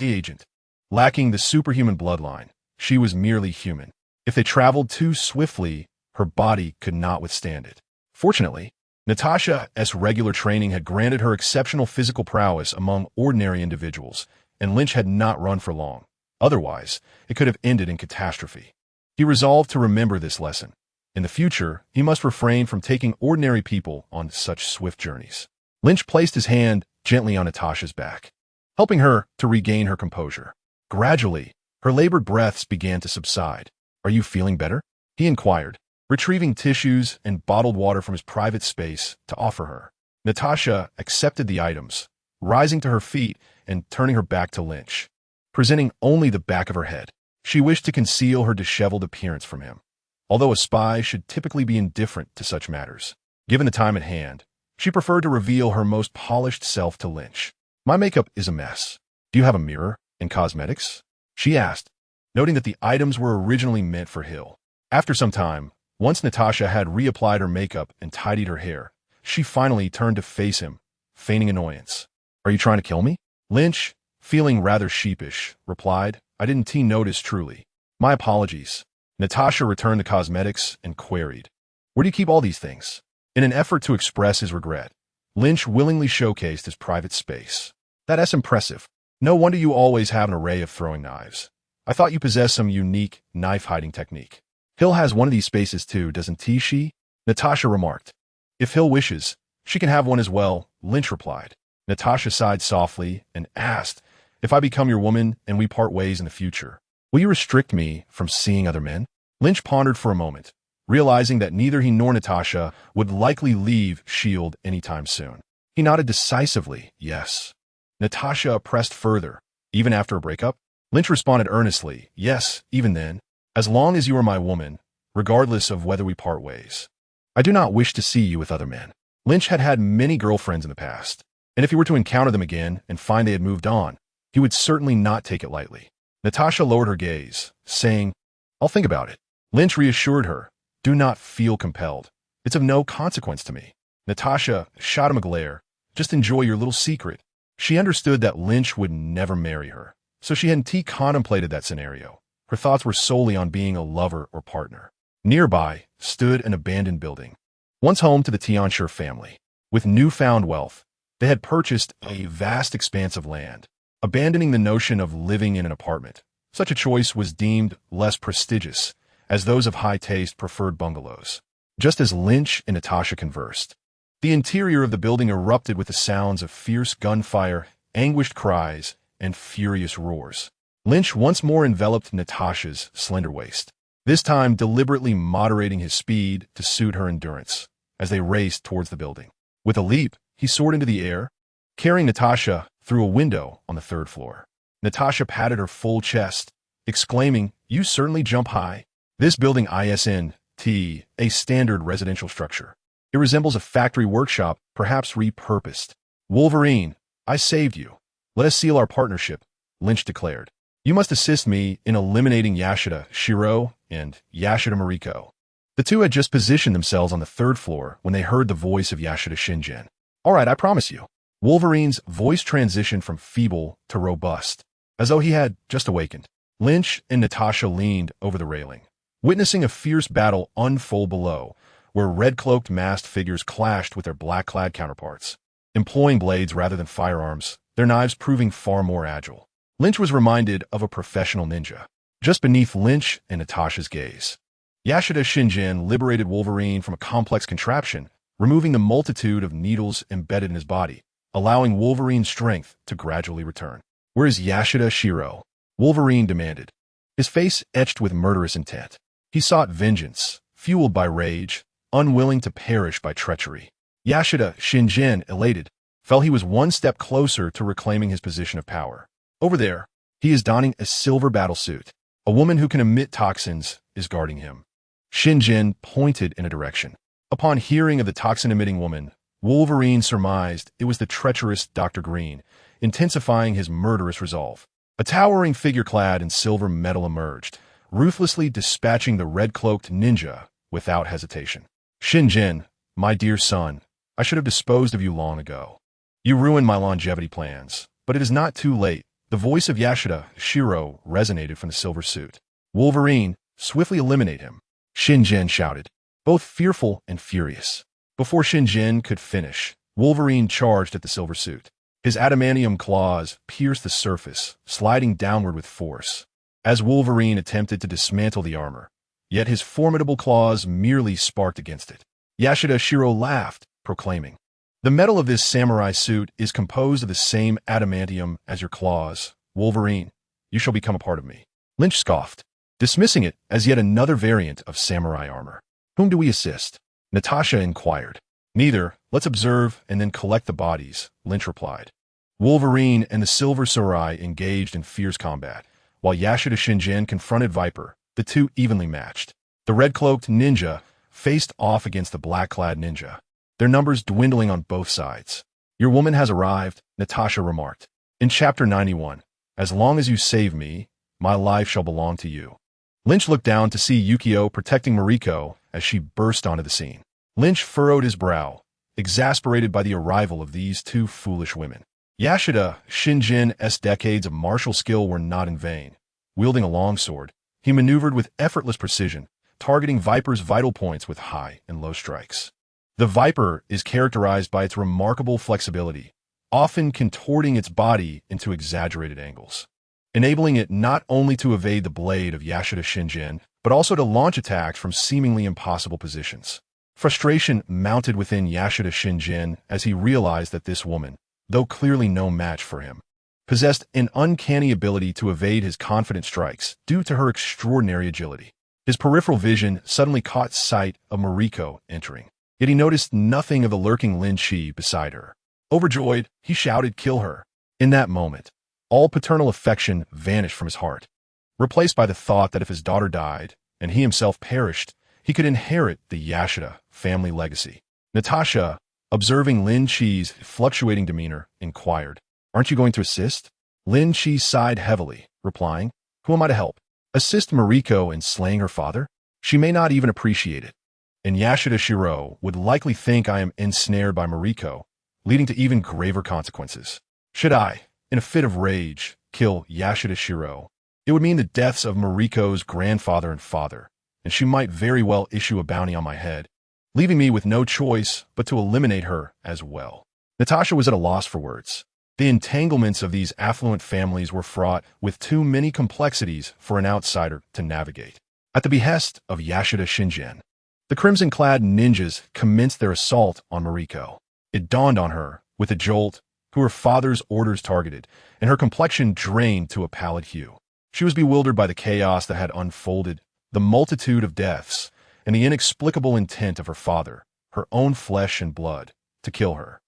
agent. Lacking the superhuman bloodline, she was merely human. If they traveled too swiftly, her body could not withstand it. Fortunately, Natasha's regular training had granted her exceptional physical prowess among ordinary individuals, and Lynch had not run for long. Otherwise, it could have ended in catastrophe. He resolved to remember this lesson. In the future, he must refrain from taking ordinary people on such swift journeys. Lynch placed his hand gently on Natasha's back, helping her to regain her composure. Gradually, her labored breaths began to subside. Are you feeling better? He inquired, retrieving tissues and bottled water from his private space to offer her. Natasha accepted the items, rising to her feet and turning her back to Lynch, presenting only the back of her head. She wished to conceal her disheveled appearance from him, although a spy should typically be indifferent to such matters. Given the time at hand, she preferred to reveal her most polished self to Lynch. My makeup is a mess. Do you have a mirror and cosmetics? She asked, noting that the items were originally meant for Hill. After some time, once Natasha had reapplied her makeup and tidied her hair, she finally turned to face him, feigning annoyance. Are you trying to kill me? Lynch, feeling rather sheepish, replied, I didn't notice truly. My apologies. Natasha returned the cosmetics and queried, Where do you keep all these things? In an effort to express his regret, Lynch willingly showcased his private space. That's impressive. No wonder you always have an array of throwing knives. I thought you possessed some unique knife-hiding technique. Hill has one of these spaces too, doesn't she? Natasha remarked. If Hill wishes, she can have one as well, Lynch replied. Natasha sighed softly and asked, If I become your woman and we part ways in the future, will you restrict me from seeing other men? Lynch pondered for a moment, realizing that neither he nor Natasha would likely leave S.H.I.E.L.D. anytime soon. He nodded decisively, yes. Natasha pressed further. Even after a breakup? Lynch responded earnestly, yes, even then, as long as you are my woman, regardless of whether we part ways. I do not wish to see you with other men. Lynch had had many girlfriends in the past, and if he were to encounter them again and find they had moved on, he would certainly not take it lightly. Natasha lowered her gaze, saying, I'll think about it. Lynch reassured her, Do not feel compelled. It's of no consequence to me. Natasha shot him a glare. Just enjoy your little secret. She understood that Lynch would never marry her, so she hadn't contemplated that scenario. Her thoughts were solely on being a lover or partner. Nearby stood an abandoned building, once home to the Tianshur family. With newfound wealth, they had purchased a vast expanse of land, abandoning the notion of living in an apartment. Such a choice was deemed less prestigious, as those of high taste preferred bungalows. Just as Lynch and Natasha conversed, the interior of the building erupted with the sounds of fierce gunfire, anguished cries, and furious roars. Lynch once more enveloped Natasha's slender waist, this time deliberately moderating his speed to suit her endurance, as they raced towards the building. With a leap, he soared into the air, carrying Natasha through a window on the third floor. Natasha patted her full chest, exclaiming, You certainly jump high. This building isn't a standard residential structure. It resembles a factory workshop, perhaps repurposed. Wolverine, I saved you. Let us seal our partnership, Lynch declared. You must assist me in eliminating Yashida Shiro and Yashida Mariko. The two had just positioned themselves on the third floor when they heard the voice of Yashida Shingen. All right, I promise you. Wolverine's voice transitioned from feeble to robust. as though he had just awakened. Lynch and Natasha leaned over the railing, witnessing a fierce battle unfold below, where red-cloaked masked figures clashed with their black-clad counterparts, employing blades rather than firearms, their knives proving far more agile. Lynch was reminded of a professional ninja, just beneath Lynch and Natasha's gaze. Yashida Shinjin liberated Wolverine from a complex contraption, removing the multitude of needles embedded in his body, allowing Wolverine's strength to gradually return. "Where is Yashida Shiro?" Wolverine demanded, his face etched with murderous intent. He sought vengeance, fueled by rage, unwilling to perish by treachery. Yashida Shinjin, elated, felt he was one step closer to reclaiming his position of power. Over there, he is donning a silver battlesuit. A woman who can emit toxins is guarding him. Shinjin pointed in a direction. Upon hearing of the toxin-emitting woman, Wolverine surmised it was the treacherous Dr. Green, intensifying his murderous resolve. A towering figure clad in silver metal emerged, ruthlessly dispatching the red-cloaked ninja without hesitation. "Shinjin, my dear son, I should have disposed of you long ago. You ruined my longevity plans, but it is not too late." The voice of Yashida Shiro resonated from the silver suit. "Wolverine, swiftly eliminate him," Shinjin shouted, both fearful and furious. Before Shinjin could finish, Wolverine charged at the silver suit. His adamantium claws pierced the surface, sliding downward with force, as Wolverine attempted to dismantle the armor, yet his formidable claws merely sparked against it. Yashida Shiro laughed, proclaiming, "The metal of this samurai suit is composed of the same adamantium as your claws. Wolverine, you shall become a part of me." Lynch scoffed, dismissing it as yet another variant of samurai armor. "Whom do we assist?" Natasha inquired. "Neither. Let's observe and then collect the bodies," Lynch replied. Wolverine and the Silver Samurai engaged in fierce combat, while Yashida Shinjin confronted Viper, the two evenly matched. The red-cloaked ninja faced off against the black-clad ninja, their numbers dwindling on both sides. "Your woman has arrived," Natasha remarked. "In Chapter 91, as long as you save me, my life shall belong to you." Lynch looked down to see Yukio protecting Mariko as she burst onto the scene. Lynch furrowed his brow, exasperated by the arrival of these two foolish women. Yashida Shinjin's decades of martial skill were not in vain. Wielding a longsword, he maneuvered with effortless precision, targeting Viper's vital points with high and low strikes. The Viper is characterized by its remarkable flexibility, often contorting its body into exaggerated angles, enabling it not only to evade the blade of Yashida Shinjin, but also to launch attacks from seemingly impossible positions. Frustration mounted within Yashida Shinjin as he realized that this woman, though clearly no match for him, possessed an uncanny ability to evade his confident strikes due to her extraordinary agility. His peripheral vision suddenly caught sight of Mariko entering, yet he noticed nothing of the lurking Lin Qi beside her. Overjoyed, he shouted, "Kill her!" In that moment, all paternal affection vanished from his heart, replaced by the thought that if his daughter died and he himself perished, he could inherit the Yashida family legacy. Natasha, observing Lin Qi's fluctuating demeanor, inquired, "Aren't you going to assist?" Lin Qi sighed heavily, replying, "Who am I to help? Assist Mariko in slaying her father? She may not even appreciate it. And Yashida Shiro would likely think I am ensnared by Mariko, leading to even graver consequences. Should I, in a fit of rage, kill Yashida Shiro, it would mean the deaths of Mariko's grandfather and father, and she might very well issue a bounty on my head, leaving me with no choice but to eliminate her as well." Natasha was at a loss for words. The entanglements of these affluent families were fraught with too many complexities for an outsider to navigate. At the behest of Yashida Shinjin, the crimson-clad ninjas commenced their assault on Mariko. It dawned on her, with a jolt, who her father's orders targeted, and her complexion drained to a pallid hue. She was bewildered by the chaos that had unfolded, the multitude of deaths, and the inexplicable intent of her father, her own flesh and blood, to kill her.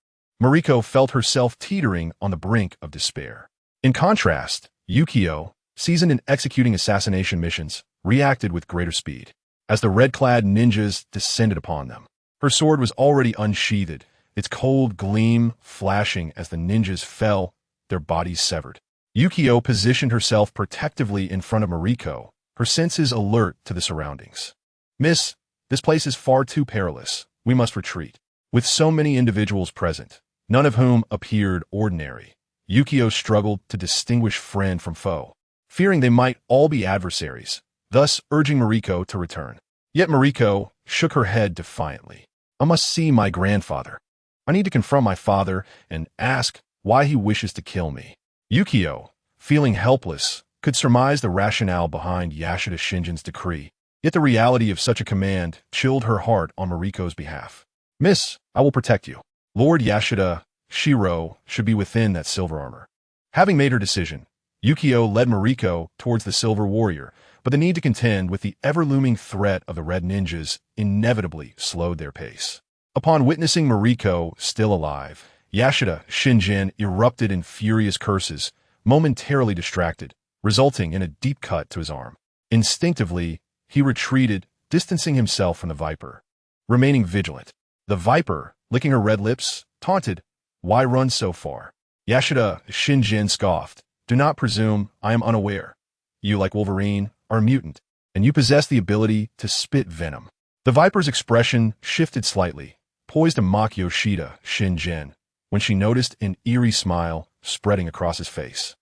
Mariko felt herself teetering on the brink of despair. In contrast, Yukio, seasoned in executing assassination missions, reacted with greater speed. As the red-clad ninjas descended upon them, her sword was already unsheathed, its cold gleam flashing as the ninjas fell, their bodies severed. Yukio positioned herself protectively in front of Mariko, her senses alert to the surroundings. "Miss, this place is far too perilous. We must retreat." With so many individuals present, none of whom appeared ordinary, Yukio struggled to distinguish friend from foe, fearing they might all be adversaries, thus urging Mariko to return. Yet Mariko shook her head defiantly. I must see my grandfather. I need to confront my father and ask why he wishes to kill me. Yukio, feeling helpless, could surmise the rationale behind Yashida Shinjin's decree, yet the reality of such a command chilled her heart on Mariko's behalf. Miss, I will protect you. Lord Yashida Shiro should be within that silver armor. Having made her decision, Yukio led Mariko towards the silver warrior, but the need to contend with the ever-looming threat of the red ninjas inevitably slowed their pace. Upon witnessing Mariko still alive, Yashida Shinjin erupted in furious curses, momentarily distracted, resulting in a deep cut to his arm. Instinctively, he retreated, distancing himself from the Viper. Remaining vigilant, the Viper, licking her red lips, taunted, "Why run so far?" Yashida Shinjin scoffed, "Do not presume I am unaware. You, like Wolverine, are a mutant, and you possess the ability to spit venom." The Viper's expression shifted slightly, poised to mock Yoshida Shinjin, when she noticed an eerie smile spreading across his face,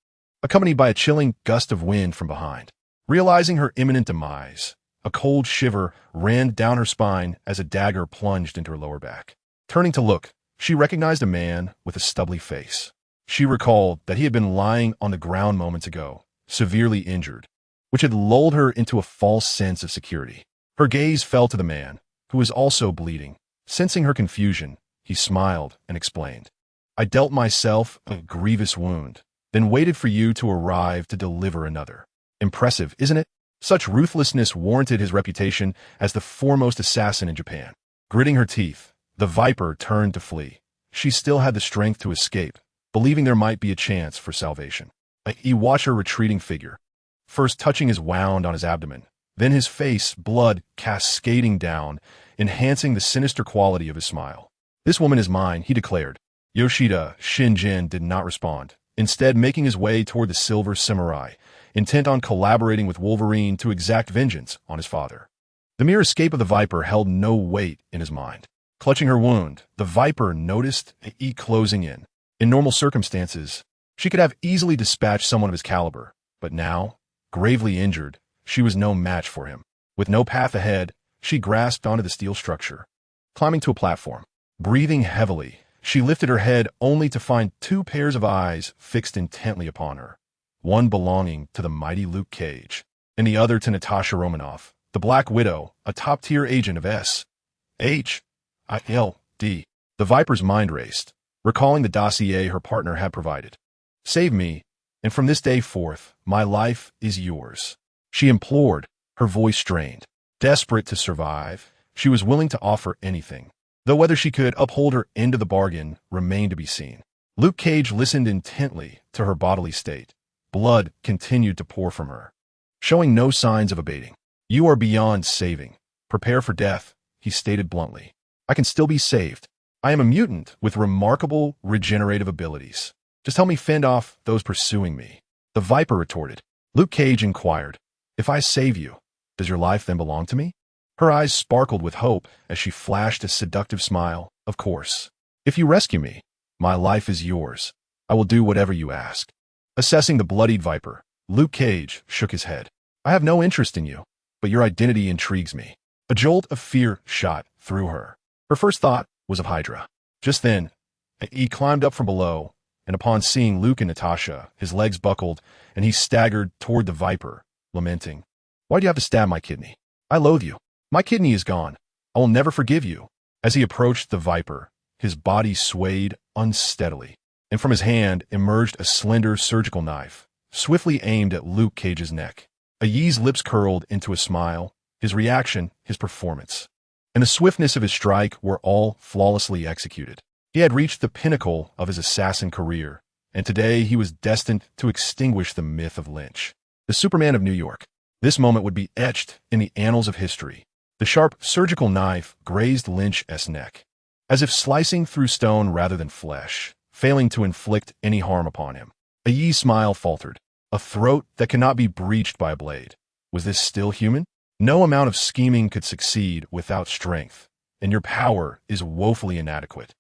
accompanied by a chilling gust of wind from behind. Realizing her imminent demise, a cold shiver ran down her spine as a dagger plunged into her lower back. Turning to look, she recognized a man with a stubbly face. She recalled that he had been lying on the ground moments ago, severely injured, which had lulled her into a false sense of security. Her gaze fell to the man, who was also bleeding. Sensing her confusion, he smiled and explained, "I dealt myself a grievous wound, then waited for you to arrive to deliver another." Impressive, isn't it? Such ruthlessness warranted his reputation as the foremost assassin in Japan. Gritting her teeth, the Viper turned to flee. She still had the strength to escape, believing there might be a chance for salvation. He watched her retreating figure, first touching his wound on his abdomen, then his face, blood cascading down, enhancing the sinister quality of his smile. "This woman is mine," he declared. Yoshida Shinjin did not respond, instead making his way toward the Silver Samurai, intent on collaborating with Wolverine to exact vengeance on his father. The mere escape of the Viper held no weight in his mind. Clutching her wound, the Viper noticed E closing in. In normal circumstances, she could have easily dispatched someone of his caliber, but now, gravely injured, she was no match for him. With no path ahead, she grasped onto the steel structure. Climbing to a platform, breathing heavily, she lifted her head only to find two pairs of eyes fixed intently upon her, one belonging to the mighty Luke Cage, and the other to Natasha Romanoff, the Black Widow, a top-tier agent of S.H.I.E.L.D. The Viper's mind raced, recalling the dossier her partner had provided. "Save me, and from this day forth, my life is yours," she implored, her voice strained. Desperate to survive, she was willing to offer anything, though whether she could uphold her end of the bargain remained to be seen. Luke Cage listened intently to her bodily state. Blood continued to pour from her, showing no signs of abating. "You are beyond saving. Prepare for death," he stated bluntly. "I can still be saved. I am a mutant with remarkable regenerative abilities. Just help me fend off those pursuing me." The Viper retorted. Luke Cage inquired, "If I save you, does your life then belong to me?" Her eyes sparkled with hope as she flashed a seductive smile. "Of course. If you rescue me, my life is yours. I will do whatever you ask." Assessing the bloodied Viper, Luke Cage shook his head. "I have no interest in you, but your identity intrigues me." A jolt of fear shot through her. Her first thought was of Hydra. Just then, he climbed up from below, and upon seeing Luke and Natasha, his legs buckled, and he staggered toward the Viper, lamenting, "Why do you have to stab my kidney? I loathe you. My kidney is gone. I will never forgive you." As he approached the Viper, his body swayed unsteadily, and from his hand emerged a slender surgical knife, swiftly aimed at Luke Cage's neck. Yi's lips curled into a smile, his reaction, his performance, and the swiftness of his strike were all flawlessly executed. He had reached the pinnacle of his assassin career, and today he was destined to extinguish the myth of Lynch, the Superman of New York. This moment would be etched in the annals of history. The sharp surgical knife grazed Lynch's neck, as if slicing through stone rather than flesh, failing to inflict any harm upon him. Yi's smile faltered. A throat that cannot be breached by a blade. Was this still human? No amount of scheming could succeed without strength, and your power is woefully inadequate.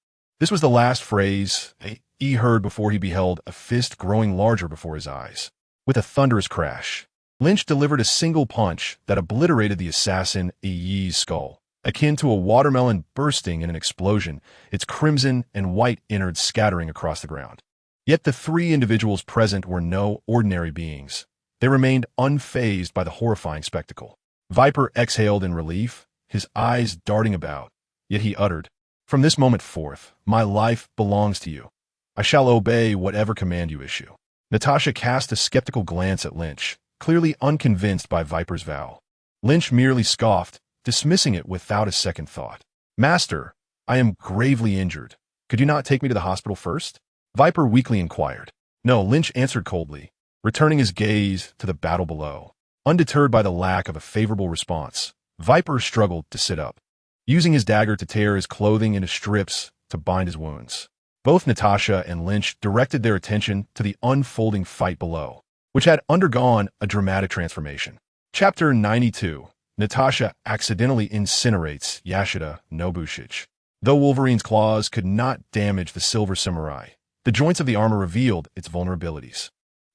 This was the last phrase he heard before he beheld a fist growing larger before his eyes. With a thunderous crash, Lynch delivered a single punch that obliterated the assassin Yi's skull, akin to a watermelon bursting in an explosion, its crimson and white innards scattering across the ground. Yet the three individuals present were no ordinary beings. They remained unfazed by the horrifying spectacle. Viper exhaled in relief, his eyes darting about, yet he uttered, "From this moment forth, my life belongs to you. I shall obey whatever command you issue." Natasha cast a skeptical glance at Lynch, clearly unconvinced by Viper's vow. Lynch merely scoffed, dismissing it without a second thought. "Master, I am gravely injured. Could you not take me to the hospital first?" Viper weakly inquired. "No," Lynch answered coldly, returning his gaze to the battle below. Undeterred by the lack of a favorable response, Viper struggled to sit up, using his dagger to tear his clothing into strips to bind his wounds. Both Natasha and Lynch directed their attention to the unfolding fight below, which had undergone a dramatic transformation. Chapter 92. Natasha accidentally incinerates Yashida Nobushige. Though Wolverine's claws could not damage the Silver Samurai, the joints of the armor revealed its vulnerabilities.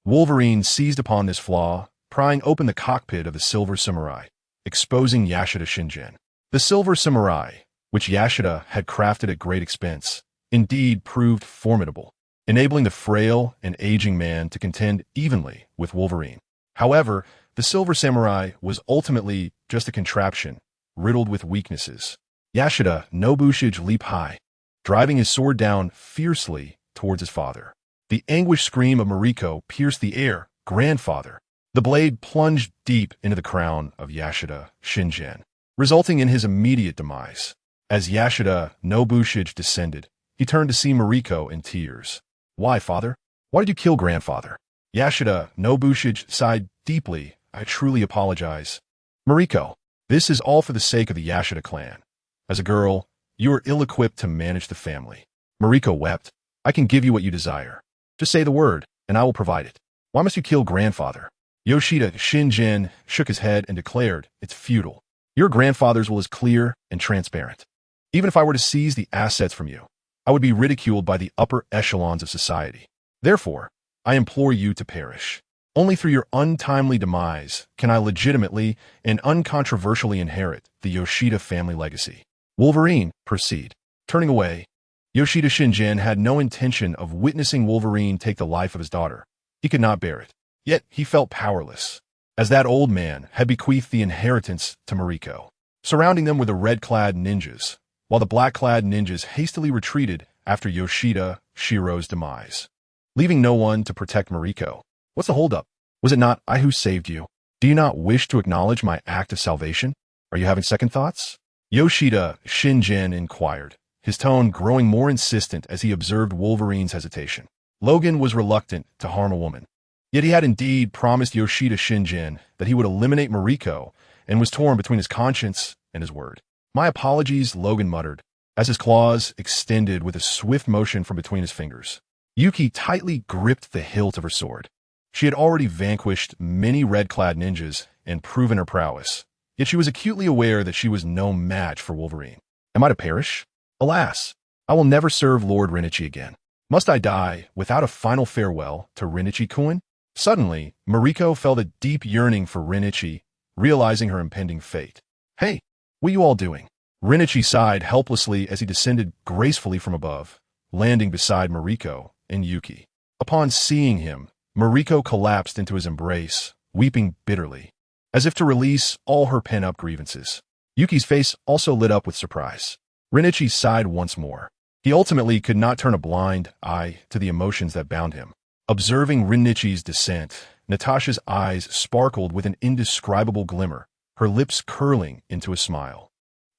Wolverine seized upon this flaw, prying open the cockpit of the Silver Samurai, exposing Yashida Shingen. The Silver Samurai, which Yashida had crafted at great expense, indeed proved formidable, enabling the frail and aging man to contend evenly with Wolverine. However, the Silver Samurai was ultimately just a contraption, riddled with weaknesses. Yashida Nobushige leaped high, driving his sword down fiercely towards his father. The anguished scream of Mariko pierced the air. "Grandfather!" The blade plunged deep into the crown of Yashida Shingen, resulting in his immediate demise. As Yashida Nobushige descended, he turned to see Mariko in tears. "Why, father? Why did you kill grandfather?" Yashida Nobushige sighed deeply. "I truly apologize. Mariko, this is all for the sake of the Yashida clan. As a girl, you are ill-equipped to manage the family." Mariko wept. "I can give you what you desire. Just say the word, and I will provide it. Why must you kill grandfather?" Yoshida Shingen shook his head and declared, "It's futile. Your grandfather's will is clear and transparent. Even if I were to seize the assets from you, I would be ridiculed by the upper echelons of society. Therefore, I implore you to perish. Only through your untimely demise can I legitimately and uncontroversially inherit the Yoshida family legacy." Wolverine, proceed. Turning away, Yoshida Shingen had no intention of witnessing Wolverine take the life of his daughter. He could not bear it. Yet he felt powerless, as that old man had bequeathed the inheritance to Mariko. Surrounding them were the red-clad ninjas, while the black-clad ninjas hastily retreated after Yoshida Shiro's demise, leaving no one to protect Mariko. "What's the holdup? Was it not I who saved you? Do you not wish to acknowledge my act of salvation? Are you having second thoughts?" Yoshida Shingen inquired, his tone growing more insistent as he observed Wolverine's hesitation. Logan was reluctant to harm a woman, yet he had indeed promised Yoshida Shingen that he would eliminate Mariko and was torn between his conscience and his word. "My apologies," Logan muttered, as his claws extended with a swift motion from between his fingers. Yuki tightly gripped the hilt of her sword. She had already vanquished many red-clad ninjas and proven her prowess, yet she was acutely aware that she was no match for Wolverine. "Am I to perish? Alas, I will never serve Lord Rinnichi again. Must I die without a final farewell to Rinnichi-kun?" Suddenly, Mariko felt a deep yearning for Rinnichi, realizing her impending fate. "Hey, what are you all doing?" Rinnichi sighed helplessly as he descended gracefully from above, landing beside Mariko and Yuki. Upon seeing him, Mariko collapsed into his embrace, weeping bitterly, as if to release all her pent-up grievances. Yuki's face also lit up with surprise. Rinnichi sighed once more. He ultimately could not turn a blind eye to the emotions that bound him. Observing Rinnichi's descent, Natasha's eyes sparkled with an indescribable glimmer, her lips curling into a smile.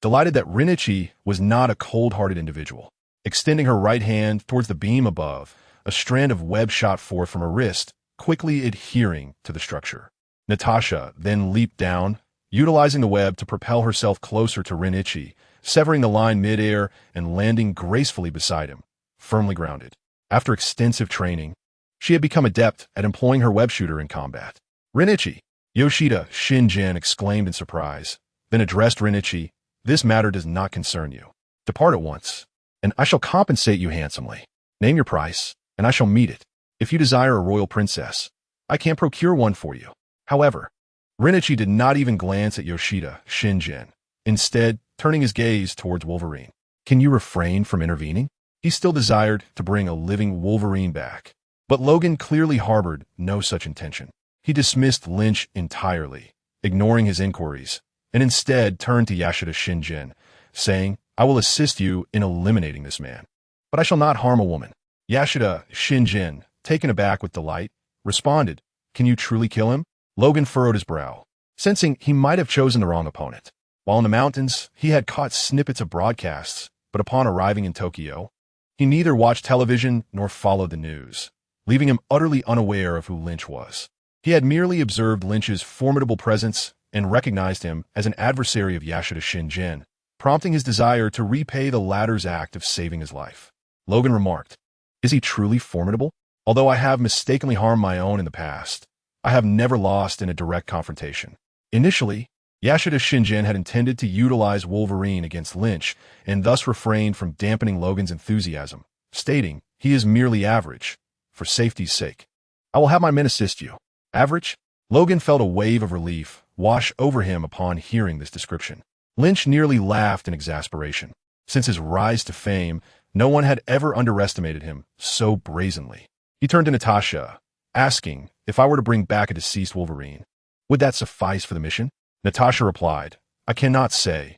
Delighted that Rinnichi was not a cold-hearted individual. Extending her right hand towards the beam above, a strand of web shot forth from her wrist, quickly adhering to the structure. Natasha then leaped down, utilizing the web to propel herself closer to Rinnichi, severing the line mid-air and landing gracefully beside him, firmly grounded. After extensive training, she had become adept at employing her web shooter in combat. "Rinnichi!" Yoshida Shingen exclaimed in surprise, then addressed Rinnichi, "This matter does not concern you. Depart at once. and I shall compensate you handsomely. Name your price, and I shall meet it. If you desire a royal princess, I can procure one for you. However, Lin Qi did not even glance at Yoshida Shinjin, instead turning his gaze towards Wolverine. Can you refrain from intervening? He still desired to bring a living Wolverine back. But Logan clearly harbored no such intention. He dismissed Lynch entirely, ignoring his inquiries, and instead turned to Yoshida Shinjin, saying, I will assist you in eliminating this man. But I shall not harm a woman. Yoshida Shinjin, taken aback with delight, responded, Can you truly kill him? Logan furrowed his brow, sensing he might have chosen the wrong opponent. While in the mountains, he had caught snippets of broadcasts, but upon arriving in Tokyo, he neither watched television nor followed the news, leaving him utterly unaware of who Lynch was. He had merely observed Lynch's formidable presence and recognized him as an adversary of Yoshida Shinjin, prompting his desire to repay the latter's act of saving his life. Logan remarked, Is he truly formidable? Although I have mistakenly harmed my own in the past, I have never lost in a direct confrontation. Initially, Yoshida Shinjin had intended to utilize Wolverine against Lynch and thus refrained from dampening Logan's enthusiasm, stating, He is merely average, for safety's sake. I will have my men assist you. Average? Logan felt a wave of relief wash over him upon hearing this description. Lynch nearly laughed in exasperation. Since his rise to fame, no one had ever underestimated him so brazenly. He turned to Natasha, asking, If I were to bring back a deceased Wolverine, would that suffice for the mission? Natasha replied, I cannot say.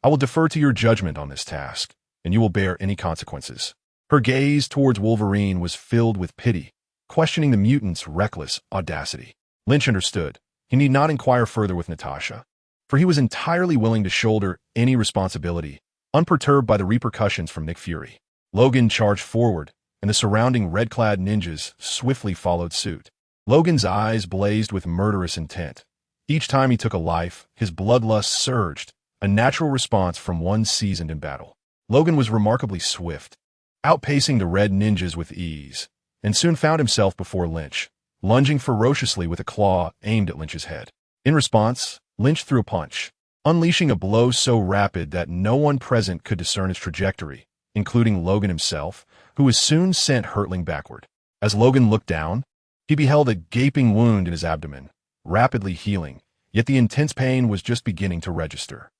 I will defer to your judgment on this task, and you will bear any consequences. Her gaze towards Wolverine was filled with pity, questioning the mutant's reckless audacity. Lynch understood. He need not inquire further with Natasha, for he was entirely willing to shoulder any responsibility, unperturbed by the repercussions from Nick Fury. Logan charged forward, and the surrounding red-clad ninjas swiftly followed suit. Logan's eyes blazed with murderous intent. Each time he took a life, his bloodlust surged, a natural response from one seasoned in battle. Logan was remarkably swift, outpacing the red ninjas with ease, and soon found himself before Lynch, lunging ferociously with a claw aimed at Lynch's head. In response, Lynch threw a punch, unleashing a blow so rapid that no one present could discern its trajectory, including Logan himself, who was soon sent hurtling backward. As Logan looked down, he beheld a gaping wound in his abdomen, rapidly healing, yet the intense pain was just beginning to register.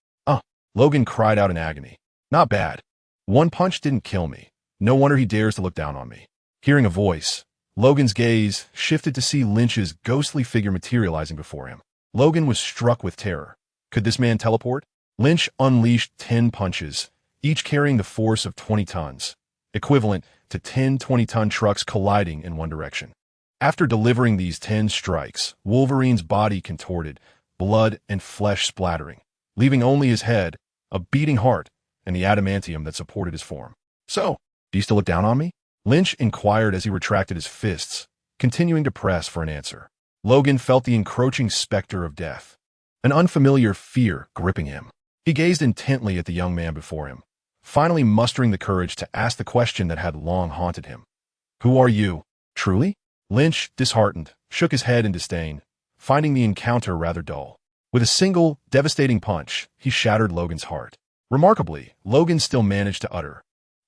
Logan cried out in agony. Not bad. One punch didn't kill me. No wonder he dares to look down on me. Hearing a voice, Logan's gaze shifted to see Lynch's ghostly figure materializing before him. Logan was struck with terror. Could this man teleport? Lynch unleashed 10 punches, each carrying the force of 20 tons, equivalent to 10 20-ton trucks colliding in one direction. After delivering these 10 strikes, Wolverine's body contorted, blood and flesh splattering, leaving only his head, a beating heart, and the adamantium that supported his form. So, do you still look down on me? Lynch inquired as he retracted his fists, continuing to press for an answer. Logan felt the encroaching specter of death, an unfamiliar fear gripping him. He gazed intently at the young man before him, finally mustering the courage to ask the question that had long haunted him. Who are you, truly? Lynch, disheartened, shook his head in disdain, finding the encounter rather dull. With a single, devastating punch, he shattered Logan's heart. Remarkably, Logan still managed to utter,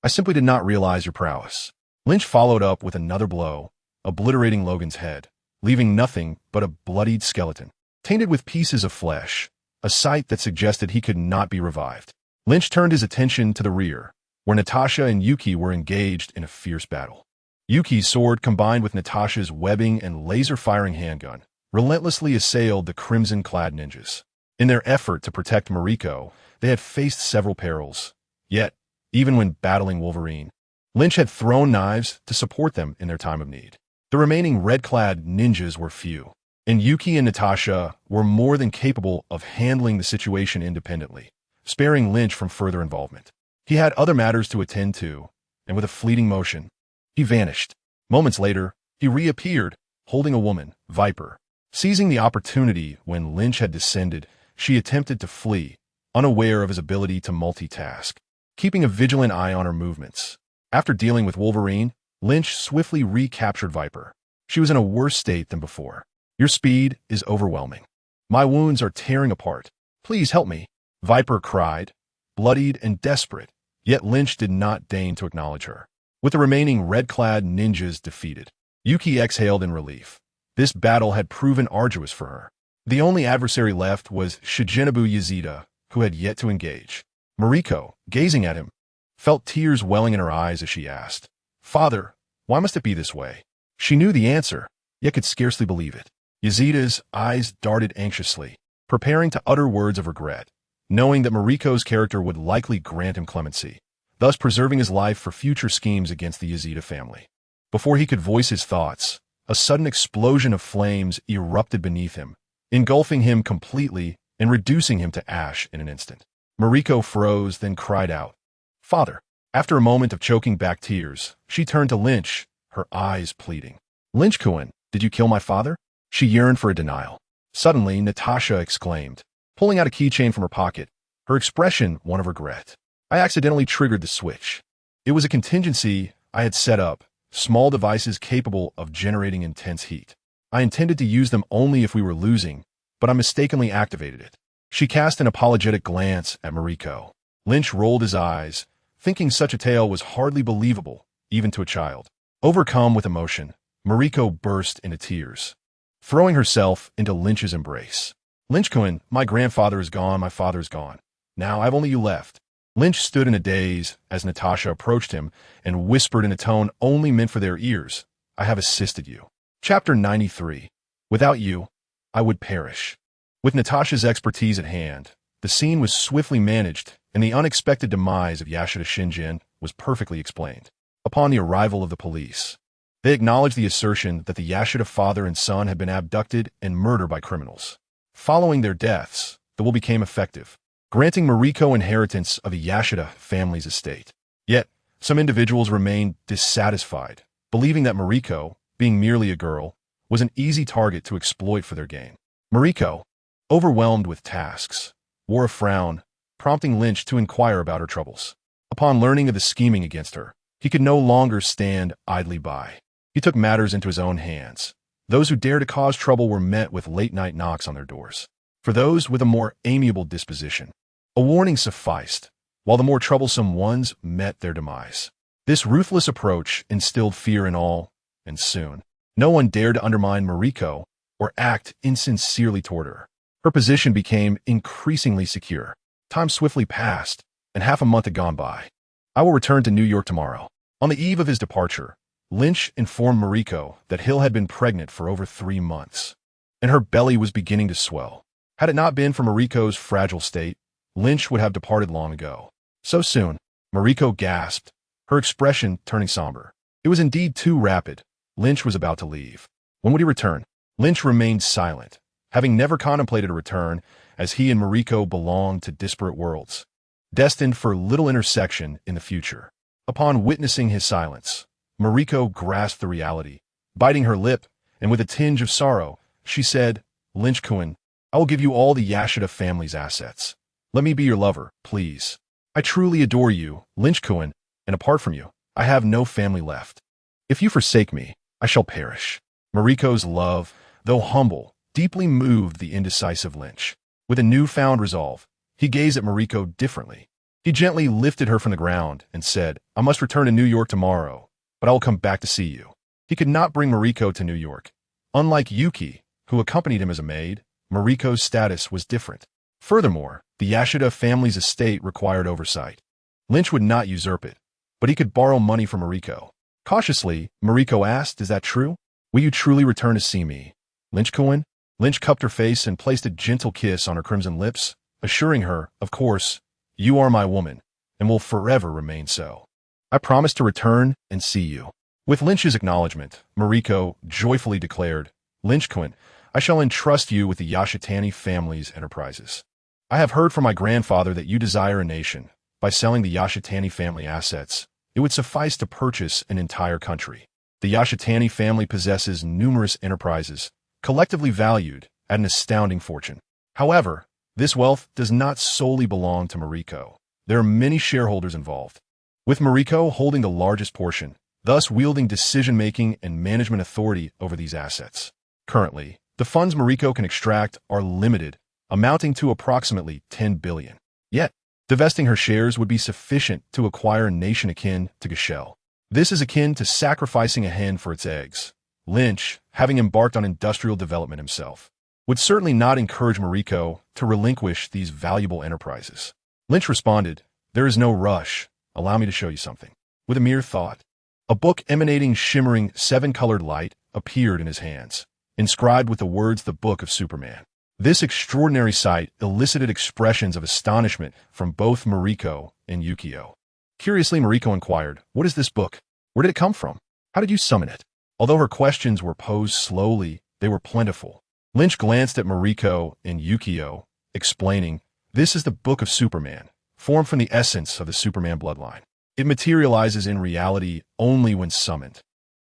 I simply did not realize your prowess. Lynch followed up with another blow, obliterating Logan's head, leaving nothing but a bloodied skeleton, tainted with pieces of flesh, a sight that suggested he could not be revived. Lynch turned his attention to the rear, where Natasha and Yuki were engaged in a fierce battle. Yuki's sword, combined with Natasha's webbing and laser-firing handgun, relentlessly assailed the crimson-clad ninjas. In their effort to protect Mariko, they had faced several perils. Yet, even when battling Wolverine, Lynch had thrown knives to support them in their time of need. The remaining red-clad ninjas were few, and Yuki and Natasha were more than capable of handling the situation independently, sparing Lynch from further involvement. He had other matters to attend to, and with a fleeting motion, he vanished. Moments later, he reappeared, holding a woman, Viper. Seizing the opportunity when Lynch had descended, she attempted to flee, unaware of his ability to multitask, keeping a vigilant eye on her movements. After dealing with Wolverine, Lynch swiftly recaptured Viper. She was in a worse state than before. Your speed is overwhelming. My wounds are tearing apart. Please help me, Viper cried, bloodied and desperate, Yet Lynch did not deign to acknowledge her. With the remaining red-clad ninjas defeated, Yuki exhaled in relief. This battle had proven arduous for her. The only adversary left was Shijinobu Yazida, who had yet to engage. Mariko, gazing at him, felt tears welling in her eyes as she asked, "Father, why must it be this way?" She knew the answer, yet could scarcely believe it. Yazida's eyes darted anxiously, preparing to utter words of regret, knowing that Mariko's character would likely grant him clemency, thus preserving his life for future schemes against the Yazida family. Before he could voice his thoughts, a sudden explosion of flames erupted beneath him, engulfing him completely and reducing him to ash in an instant. Mariko froze, then cried out, "Father!" After a moment of choking back tears, she turned to Lynch, her eyes pleading. "Lynch-kun, did you kill my father?" She yearned for a denial. Suddenly, Natasha exclaimed, pulling out a keychain from her pocket, her expression one of regret. "I accidentally triggered the switch. It was a contingency I had set up, small devices capable of generating intense heat. I intended to use them only if we were losing, but I mistakenly activated it." She cast an apologetic glance at Mariko. Lynch rolled his eyes, thinking such a tale was hardly believable, even to a child. Overcome with emotion, Mariko burst into tears, throwing herself into Lynch's embrace. "Lynch-kun, my grandfather is gone, my father is gone. Now I've only you left." Lynch stood in a daze as Natasha approached him and whispered in a tone only meant for their ears, "I have assisted you." Chapter 93. Without you, I would perish. With Natasha's expertise at hand, the scene was swiftly managed, and the unexpected demise of Yashida Shinjin was perfectly explained. Upon the arrival of the police, they acknowledged the assertion that the Yashida father and son had been abducted and murdered by criminals. Following their deaths, the will became effective, granting Mariko inheritance of the Yashida family's estate. Yet, some individuals remained dissatisfied, believing that Mariko, being merely a girl, was an easy target to exploit for their gain. Mariko, overwhelmed with tasks, wore a frown, prompting Lynch to inquire about her troubles. Upon learning of the scheming against her, he could no longer stand idly by. He took matters into his own hands. Those who dared to cause trouble were met with late-night knocks on their doors. For those with a more amiable disposition, a warning sufficed, while the more troublesome ones met their demise. This ruthless approach instilled fear in all, and soon, no one dared to undermine Mariko or act insincerely toward her. Her position became increasingly secure. Time swiftly passed, and half a month had gone by. "I will return to New York tomorrow." On the eve of his departure, Lynch informed Mariko that Hill had been pregnant for over 3 months, and her belly was beginning to swell. Had it not been for Mariko's fragile state, Lynch would have departed long ago. So soon, Mariko gasped, her expression turning somber. It was indeed too rapid. Lynch was about to leave. When would he return? Lynch remained silent, having never contemplated a return, as he and Mariko belonged to disparate worlds, destined for little intersection in the future. Upon witnessing his silence, Mariko grasped the reality. Biting her lip, and with a tinge of sorrow, she said, "Lynch-kun, I will give you all the Yashida family's assets. Let me be your lover, please. I truly adore you, Lynch-kun, and apart from you, I have no family left. If you forsake me, I shall perish." Mariko's love, though humble, deeply moved the indecisive Lynch. With a newfound resolve, he gazed at Mariko differently. He gently lifted her from the ground and said, "I must return to New York tomorrow, but I will come back to see you." He could not bring Mariko to New York. Unlike Yuki, who accompanied him as a maid, Mariko's status was different. Furthermore, the Yashida family's estate required oversight. Lynch would not usurp it, but he could borrow money from Mariko. Cautiously, Mariko asked, "Is that true? Will you truly return to see me, Lynch-kun?" Lynch cupped her face and placed a gentle kiss on her crimson lips, assuring her, "Of course, you are my woman, and will forever remain so. I promise to return and see you." With Lynch's acknowledgement, Mariko joyfully declared, "Lynch-kun, I shall entrust you with the Yashitani family's enterprises. I have heard from my grandfather that you desire a nation. By selling the Yashitani family assets, it would suffice to purchase an entire country. The Yashitani family possesses numerous enterprises, collectively valued at an astounding fortune. However, this wealth does not solely belong to Mariko. There are many shareholders involved, with Mariko holding the largest portion, thus wielding decision-making and management authority over these assets. Currently, the funds Mariko can extract are limited, amounting to approximately 10 billion. Yet, Divesting her shares would be sufficient to acquire a nation akin to S.H.I.E.L.D. This is akin to sacrificing a hen for its eggs. Lynch, having embarked on industrial development himself, would certainly not encourage Mariko to relinquish these valuable enterprises. Lynch responded, "There is no rush. Allow me to show you something." With a mere thought, a book emanating shimmering seven-colored light appeared in his hands, inscribed with the words "The Book of Superman." This extraordinary sight elicited expressions of astonishment from both Mariko and Yukio. Curiously, Mariko inquired, "What is this book? Where did it come from? How did you summon it?" Although her questions were posed slowly, they were plentiful. Lynch glanced at Mariko and Yukio, explaining, "This is the Book of Superman, formed from the essence of the Superman bloodline. It materializes in reality only when summoned."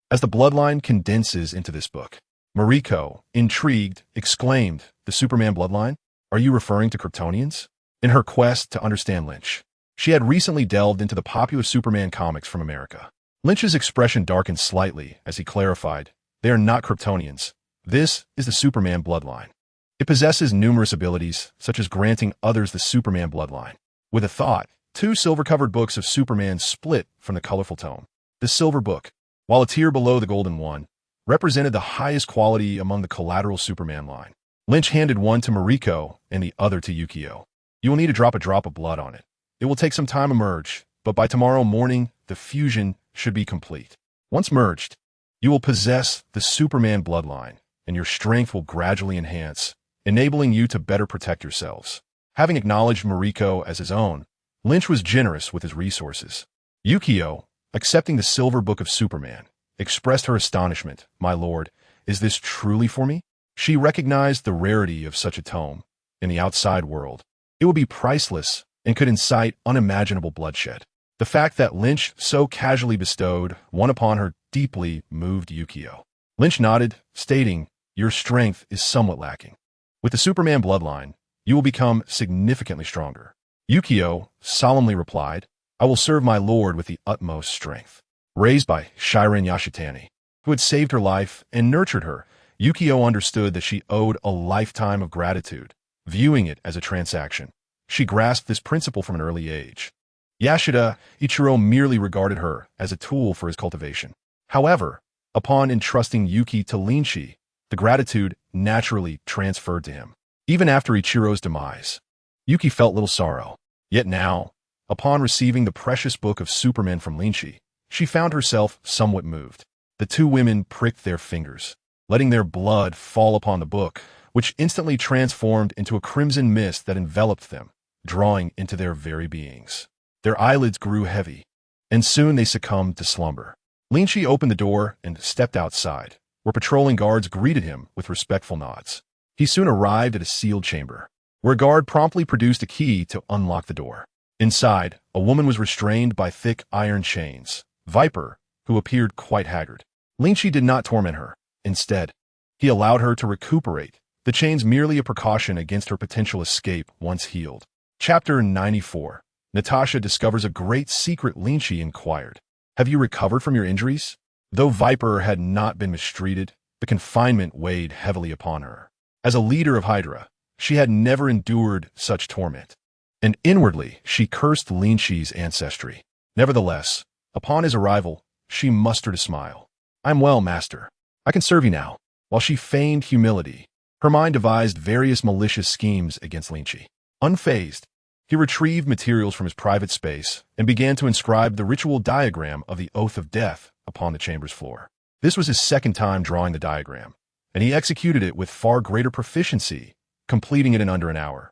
As the bloodline condenses into this book, Mariko, intrigued, exclaimed, "The Superman bloodline? Are you referring to Kryptonians?" In her quest to understand Lynch, she had recently delved into the popular Superman comics from America. Lynch's expression darkened slightly as he clarified, "They are not Kryptonians. This is the Superman bloodline. It possesses numerous abilities, such as granting others the Superman bloodline." With a thought, two silver-covered books of Superman split from the colorful tome. The silver book, while a tier below the golden one, represented the highest quality among the collateral Superman line. Lynch handed one to Mariko and the other to Yukio. "You will need to drop a drop of blood on it. It will take some time to merge, but by tomorrow morning, the fusion should be complete. Once merged, you will possess the Superman bloodline, and your strength will gradually enhance, enabling you to better protect yourselves." Having acknowledged Mariko as his own, Lynch was generous with his resources. Yukio, accepting the silver book of Superman, expressed her astonishment. "My lord, is this truly for me?" She recognized the rarity of such a tome. In the outside world, it would be priceless and could incite unimaginable bloodshed. The fact that Lynch so casually bestowed one upon her deeply moved Yukio. Lynch nodded, stating, "Your strength is somewhat lacking. With the Superman bloodline, you will become significantly stronger." Yukio solemnly replied, "I will serve my lord with the utmost strength." Raised by Shirin Yashitani, who had saved her life and nurtured her, Yukio understood that she owed a lifetime of gratitude. Viewing it as a transaction, she grasped this principle from an early age. Yashida Ichiro merely regarded her as a tool for his cultivation. However, upon entrusting Yuki to Lin Qi, the gratitude naturally transferred to him. Even after Ichiro's demise, Yuki felt little sorrow. Yet now, upon receiving the precious book of Superman from Lin Qi, she found herself somewhat moved. The two women pricked their fingers, letting their blood fall upon the book, which instantly transformed into a crimson mist that enveloped them, drawing into their very beings. Their eyelids grew heavy, and soon they succumbed to slumber. Lin Qi opened the door and stepped outside, where patrolling guards greeted him with respectful nods. He soon arrived at a sealed chamber, where a guard promptly produced a key to unlock the door. Inside, a woman was restrained by thick iron chains, Viper, who appeared quite haggard. Lin Qi did not torment her. Instead, he allowed her to recuperate, the chains merely a precaution against her potential escape once healed. Chapter 94. Natasha discovers a great secret. Lin Qi inquired, "Have you recovered from your injuries?" Though Viper had not been mistreated, the confinement weighed heavily upon her. As a leader of Hydra, she had never endured such torment, and inwardly she cursed Lin Qi's ancestry. Nevertheless, upon his arrival, she mustered a smile. "I'm well, master. I can serve you now." While she feigned humility, her mind devised various malicious schemes against Lin Qi. Unfazed, he retrieved materials from his private space and began to inscribe the ritual diagram of the Oath of Death upon the chamber's floor. This was his second time drawing the diagram, and he executed it with far greater proficiency, completing it in under an hour.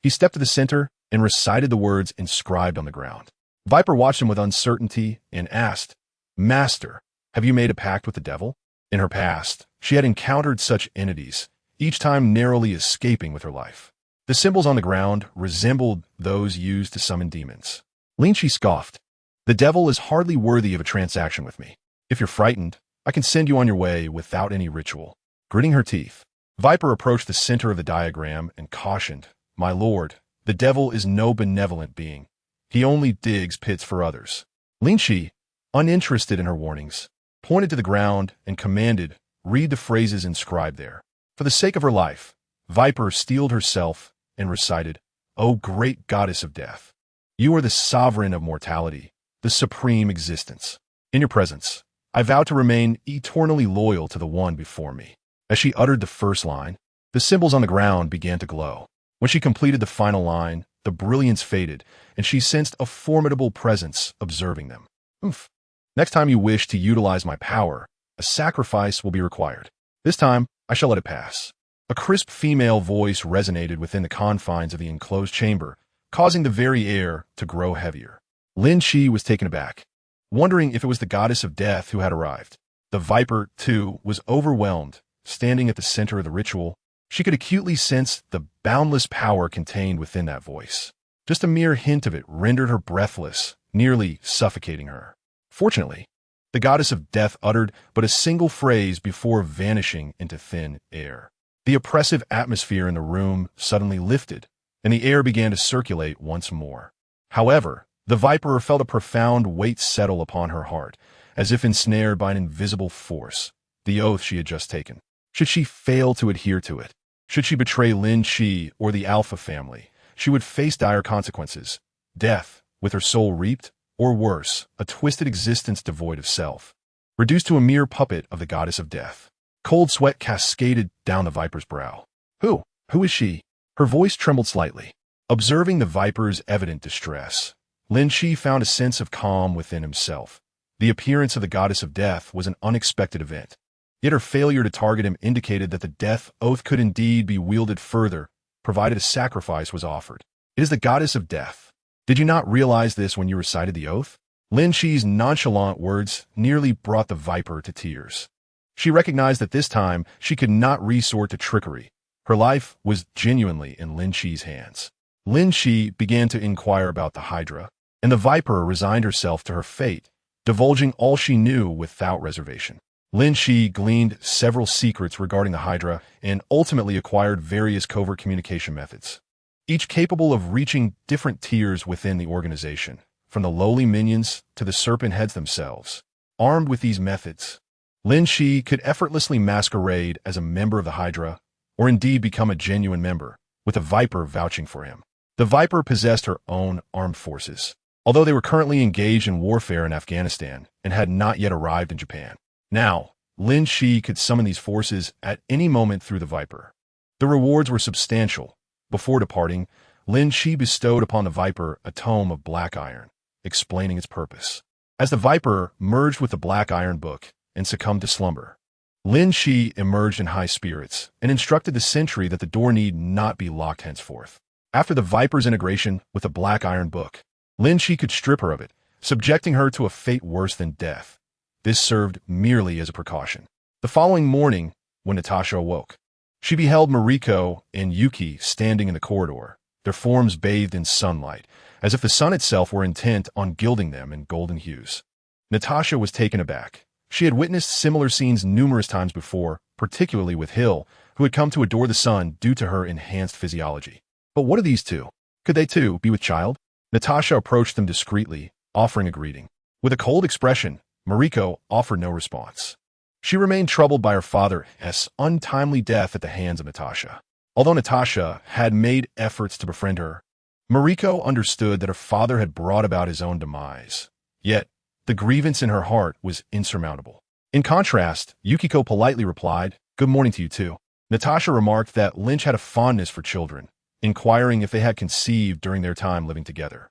He stepped to the center and recited the words inscribed on the ground. Viper watched him with uncertainty and asked, "Master, have you made a pact with the devil?" In her past, she had encountered such entities, each time narrowly escaping with her life. The symbols on the ground resembled those used to summon demons. Lin Qi scoffed, "The devil is hardly worthy of a transaction with me. If you're frightened, I can send you on your way without any ritual." Gritting her teeth, Viper approached the center of the diagram and cautioned, "My lord, the devil is no benevolent being. He only digs pits for others." Lin Qi, uninterested in her warnings, pointed to the ground and commanded, "Read the phrases inscribed there." For the sake of her life, Viper steeled herself and recited, "O great goddess of death, You are the sovereign of mortality, the supreme existence. In your presence, I vow to remain eternally loyal to the one before me." As she uttered the first line, the symbols on the ground began to glow. When she completed the final line, the brilliance faded, and she sensed a formidable presence observing them. "Oomph. Next time you wish to utilize my power, a sacrifice will be required. This time, I shall let it pass." A crisp female voice resonated within the confines of the enclosed chamber, causing the very air to grow heavier. Lin Qi was taken aback, wondering if it was the goddess of death who had arrived. The viper, too, was overwhelmed. Standing at the center of the ritual, she could acutely sense the boundless power contained within that voice. Just a mere hint of it rendered her breathless, nearly suffocating her. Fortunately, the goddess of death uttered but a single phrase before vanishing into thin air. The oppressive atmosphere in the room suddenly lifted, and the air began to circulate once more. However, the viper felt a profound weight settle upon her heart, as if ensnared by an invisible force. The oath she had just taken. Should she fail to adhere to it? Should she betray Lin Qi or the Alpha family? She would face dire consequences. Death, with her soul reaped, or worse, a twisted existence devoid of self. Reduced to a mere puppet of the goddess of death. Cold sweat cascaded down the viper's brow. Who is she? Her voice trembled slightly. Observing the viper's evident distress, Lin Qi found a sense of calm within himself. The appearance of the goddess of death was an unexpected event. Yet her failure to target him indicated that the death oath could indeed be wielded further, provided a sacrifice was offered. It is the goddess of death. Did you not realize this when you recited the oath? Lin Qi's nonchalant words nearly brought the viper to tears. She recognized that this time she could not resort to trickery. Her life was genuinely in Lin Qi's hands. Lin Qi began to inquire about the Hydra, and the viper resigned herself to her fate, divulging all she knew without reservation. Lin Qi gleaned several secrets regarding the Hydra and ultimately acquired various covert communication methods, each capable of reaching different tiers within the organization, from the lowly minions to the serpent heads themselves. Armed with these methods, Lin Qi could effortlessly masquerade as a member of the Hydra, or indeed become a genuine member, with the Viper vouching for him. The Viper possessed her own armed forces, although they were currently engaged in warfare in Afghanistan and had not yet arrived in Japan. Now, Lin Qi could summon these forces at any moment through the Viper. The rewards were substantial. Before departing, Lin Qi bestowed upon the Viper a tome of black iron, explaining its purpose. As the Viper merged with the black iron book and succumbed to slumber, Lin Qi emerged in high spirits and instructed the sentry that the door need not be locked henceforth. After the Viper's integration with the black iron book, Lin Qi could strip her of it, subjecting her to a fate worse than death. This served merely as a precaution. The following morning, when Natasha awoke, she beheld Mariko and Yuki standing in the corridor, their forms bathed in sunlight, as if the sun itself were intent on gilding them in golden hues. Natasha was taken aback. She had witnessed similar scenes numerous times before, particularly with Hill, who had come to adore the sun due to her enhanced physiology. But what are these two? Could they too be with child? Natasha approached them discreetly, offering a greeting. With a cold expression, Mariko offered no response. She remained troubled by her father's untimely death at the hands of Natasha. Although Natasha had made efforts to befriend her, Mariko understood that her father had brought about his own demise. Yet, the grievance in her heart was insurmountable. In contrast, Yukiko politely replied, "Good morning to you too." Natasha remarked that Lynch had a fondness for children, inquiring if they had conceived during their time living together.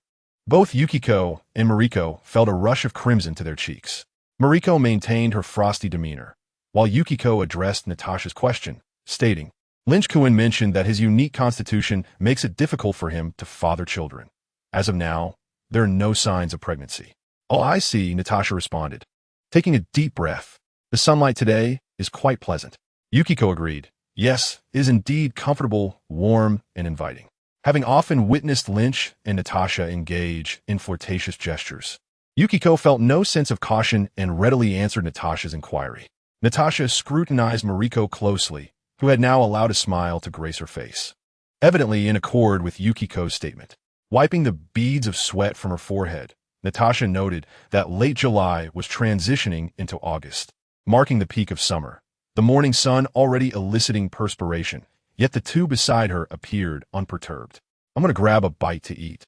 Both Yukiko and Mariko felt a rush of crimson to their cheeks. Mariko maintained her frosty demeanor, while Yukiko addressed Natasha's question, stating, Lynch Kuin mentioned that his unique constitution makes it difficult for him to father children. As of now, there are no signs of pregnancy. "Oh, I see," Natasha responded, taking a deep breath. "The sunlight today is quite pleasant." Yukiko agreed. Yes, it is indeed comfortable, warm, and inviting. Having often witnessed Lynch and Natasha engage in flirtatious gestures, Yukiko felt no sense of caution and readily answered Natasha's inquiry. Natasha scrutinized Mariko closely, who had now allowed a smile to grace her face, evidently in accord with Yukiko's statement. Wiping the beads of sweat from her forehead, Natasha noted that late July was transitioning into August, marking the peak of summer, the morning sun already eliciting perspiration, yet the two beside her appeared unperturbed. "I'm going to grab a bite to eat."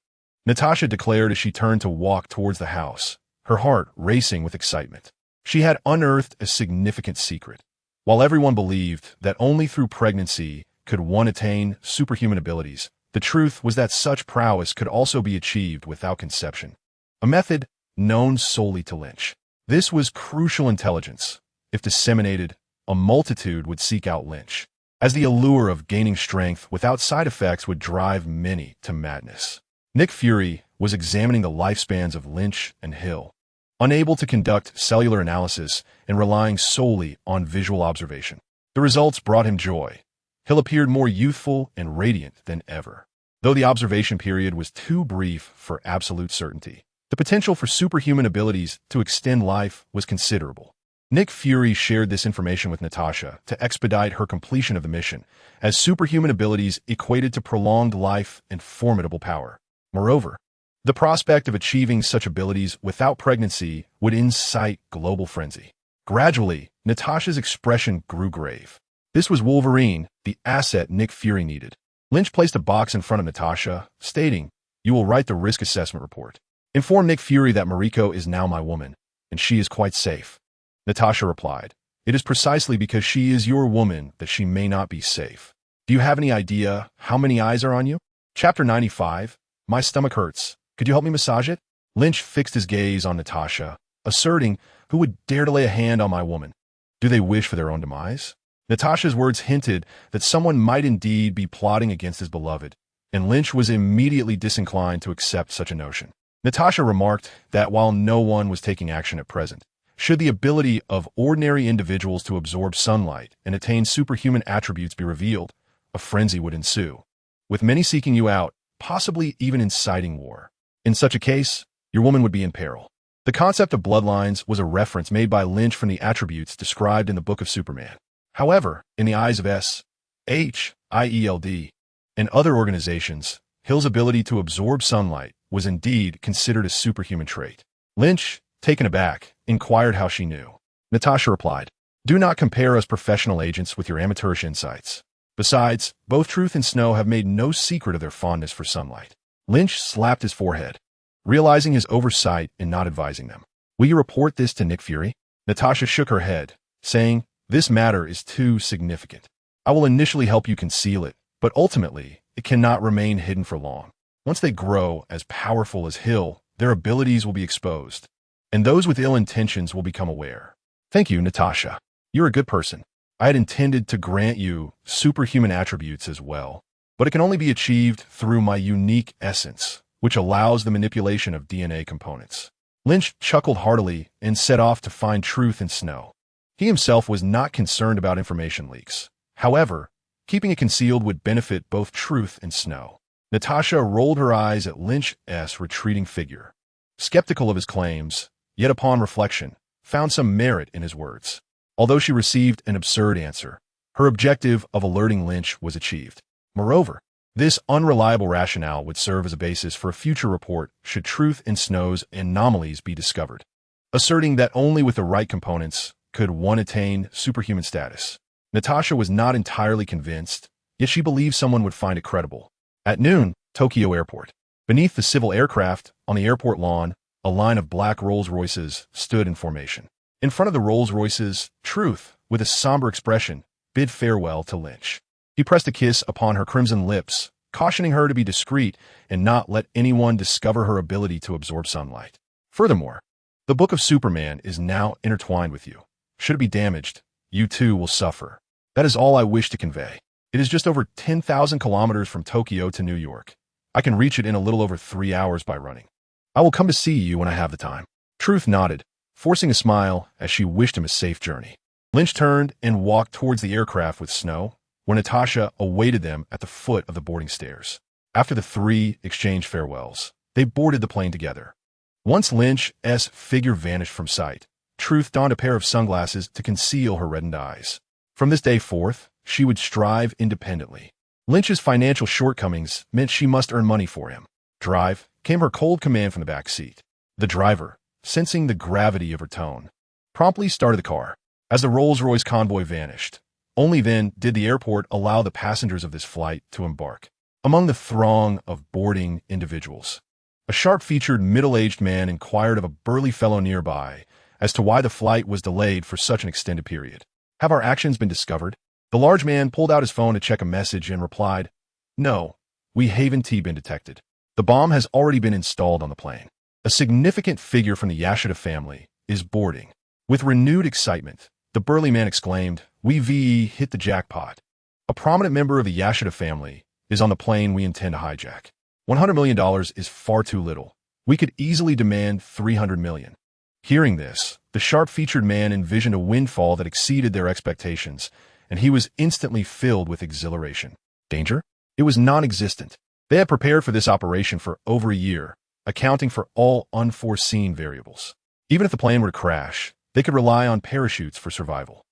Natasha declared as she turned to walk towards the house, her heart racing with excitement. She had unearthed a significant secret. While everyone believed that only through pregnancy could one attain superhuman abilities, the truth was that such prowess could also be achieved without conception. A method known solely to Lin Qi. This was crucial intelligence. If disseminated, a multitude would seek out Lin Qi, as the allure of gaining strength without side effects would drive many to madness. Nick Fury was examining the lifespans of Lin Qi and S.H.I.E.L.D., unable to conduct cellular analysis and relying solely on visual observation. The results brought him joy. S.H.I.E.L.D. appeared more youthful and radiant than ever. Though the observation period was too brief for absolute certainty, the potential for superhuman abilities to extend life was considerable. Nick Fury shared this information with Natasha to expedite her completion of the mission, as superhuman abilities equated to prolonged life and formidable power. Moreover, the prospect of achieving such abilities without pregnancy would incite global frenzy. Gradually, Natasha's expression grew grave. This was Wolverine, the asset Nick Fury needed. Lin Qi placed a box in front of Natasha, stating, "You will write the risk assessment report. Inform Nick Fury that Mariko is now my woman, and she is quite safe." Natasha replied, "It is precisely because she is your woman that she may not be safe. Do you have any idea how many eyes are on you?" Chapter 95, My Stomach Hurts. Could you help me massage it? Lin Qi fixed his gaze on Natasha, asserting, "Who would dare to lay a hand on my woman? Do they wish for their own demise?" Natasha's words hinted that someone might indeed be plotting against his beloved, and Lin Qi was immediately disinclined to accept such a notion. Natasha remarked that while no one was taking action at present, should the ability of ordinary individuals to absorb sunlight and attain superhuman attributes be revealed, a frenzy would ensue, with many seeking you out, possibly even inciting war. In such a case, your woman would be in peril. The concept of bloodlines was a reference made by Lin Qi from the attributes described in the Book of Superman. However, in the eyes of S.H.I.E.L.D. and other organizations, S.H.I.E.L.'s ability to absorb sunlight was indeed considered a superhuman trait. Lin Qi, taken aback, inquired how she knew. Natasha replied, "Do not compare us professional agents with your amateurish insights. Besides, both Truth and Snow have made no secret of their fondness for sunlight." Lin Qi slapped his forehead, realizing his oversight in not advising them. "Will you report this to Nick Fury?" Natasha shook her head, saying, "This matter is too significant. I will initially help you conceal it, but ultimately, it cannot remain hidden for long. Once they grow as powerful as S.H.I.E.L.D., their abilities will be exposed, and those with ill intentions will become aware." "Thank you, Natasha. You're a good person. I had intended to grant you superhuman attributes as well, but it can only be achieved through my unique essence, which allows the manipulation of DNA components." Lin Qi chuckled heartily and set off to find Truth and Snow. He himself was not concerned about information leaks. However, keeping it concealed would benefit both Truth and Snow. Natasha rolled her eyes at Lin Qi's retreating figure. Skeptical of his claims, yet upon reflection, found some merit in his words. Although she received an absurd answer, her objective of alerting Lin Qi was achieved. Moreover, this unreliable rationale would serve as a basis for a future report should Truth and Snow's anomalies be discovered, asserting that only with the right components could one attain superhuman status. Natasha was not entirely convinced, yet she believed someone would find it credible. At noon, Tokyo Airport. Beneath the civil aircraft, on the airport lawn, a line of black Rolls-Royces stood in formation. In front of the Rolls-Royces, Truth, with a somber expression, bid farewell to Lin Qi. He pressed a kiss upon her crimson lips, cautioning her to be discreet and not let anyone discover her ability to absorb sunlight. Furthermore, the Book of Superman is now intertwined with you. Should it be damaged, you too will suffer. That is all I wish to convey. It is just over 10,000 kilometers from Tokyo to New York. I can reach it in a little over 3 hours by running. I will come to see you when I have the time." Truth nodded, forcing a smile as she wished him a safe journey. Lin Qi turned and walked towards the aircraft with Snow, where Natasha awaited them at the foot of the boarding stairs. After the three exchanged farewells, they boarded the plane together. Once Lin Qi's figure vanished from sight, Truth donned a pair of sunglasses to conceal her reddened eyes. From this day forth, she would strive independently. Lin Qi's financial shortcomings meant she must earn money for him. "Drive," came her cold command from the back seat. The driver, sensing the gravity of her tone, promptly started the car. As the Rolls-Royce convoy vanished, only then did the airport allow the passengers of this flight to embark. Among the throng of boarding individuals, A sharp-featured, middle-aged man inquired of a burly fellow nearby as to why the flight was delayed for such an extended period. Have our actions been discovered? The large man pulled out his phone to check a message and replied, No, we haven't been detected. The bomb has already been installed on the plane. A significant figure from the S.H.I.E.L.D family is boarding. With renewed excitement, the burly man exclaimed, We hit the jackpot. A prominent member of the S.H.I.E.L.D family is on the plane we intend to hijack. $100 million is far too little. We could easily demand $300 million. Hearing this, the sharp-featured man envisioned a windfall that exceeded their expectations, and he was instantly filled with exhilaration. Danger? It was non-existent. They had prepared for this operation for over a year, accounting for all unforeseen variables. Even if the plane were to crash, they could rely on parachutes for survival.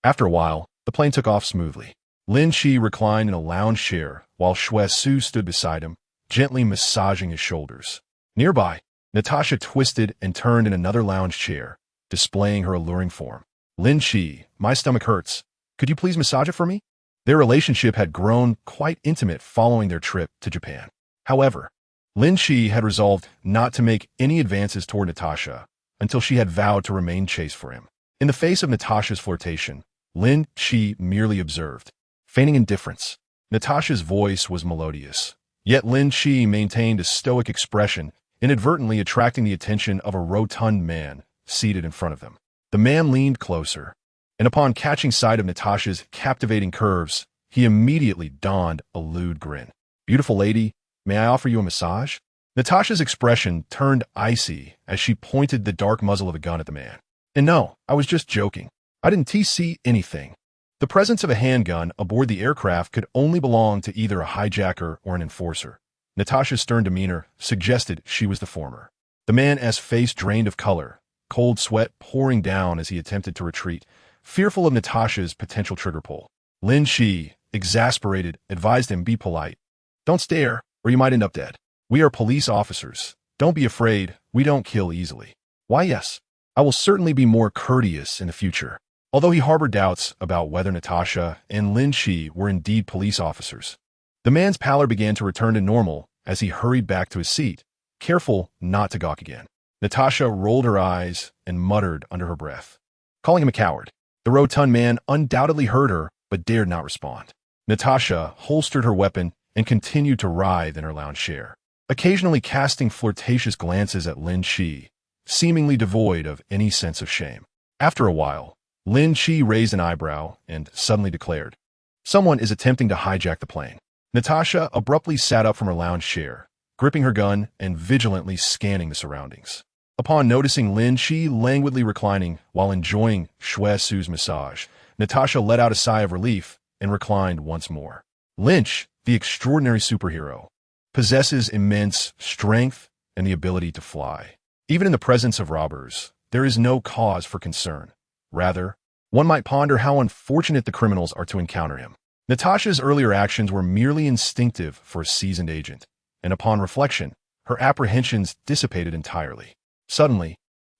After a while, the plane took off smoothly. Lin Qi reclined in a lounge chair while S.H.I.E.L.D stood beside him, gently massaging his shoulders. Nearby, Natasha twisted and turned in another lounge chair, displaying her alluring form. Lin Qi, my stomach hurts. Could you please massage it for me? Their relationship had grown quite intimate following their trip to Japan. However, Lin Qi had resolved not to make any advances toward Natasha until she had vowed to remain chaste for him. In the face of Natasha's flirtation, Lin Qi merely observed, feigning indifference. Natasha's voice was melodious, yet Lin Qi maintained a stoic expression, inadvertently attracting the attention of a rotund man seated in front of them. The man leaned closer, and upon catching sight of Natasha's captivating curves, he immediately donned a lewd grin. Beautiful lady, may I offer you a massage? Natasha's expression turned icy as she pointed the dark muzzle of a gun at the man. And no, I was just joking. I didn't see anything. The presence of a handgun aboard the aircraft could only belong to either a hijacker or an enforcer. Natasha's stern demeanor suggested she was the former. The man's face drained of color, cold sweat pouring down as he attempted to retreat, fearful of Natasha's potential trigger pull. Lin Qi, exasperated, advised him be polite. Don't stare, or you might end up dead. We are police officers. Don't be afraid, we don't kill easily. Why yes, I will certainly be more courteous in the future. Although he harbored doubts about whether Natasha and Lin Qi were indeed police officers, the man's pallor began to return to normal as he hurried back to his seat, careful not to gawk again. Natasha rolled her eyes and muttered under her breath, calling him a coward. The rotund man undoubtedly heard her, but dared not respond. Natasha holstered her weapon and continued to writhe in her lounge chair, occasionally casting flirtatious glances at Lin Qi, seemingly devoid of any sense of shame. After a while, Lin Qi raised an eyebrow and suddenly declared, Someone is attempting to hijack the plane. Natasha abruptly sat up from her lounge chair, gripping her gun and vigilantly scanning the surroundings. Upon noticing Lin Qi languidly reclining while enjoying S.H.I.E.L.D's massage, Natasha let out a sigh of relief and reclined once more. Lynch, the extraordinary superhero, possesses immense strength and the ability to fly. Even in the presence of robbers, there is no cause for concern. Rather, one might ponder how unfortunate the criminals are to encounter him. Natasha's earlier actions were merely instinctive for a seasoned agent, and upon reflection, her apprehensions dissipated entirely. Suddenly,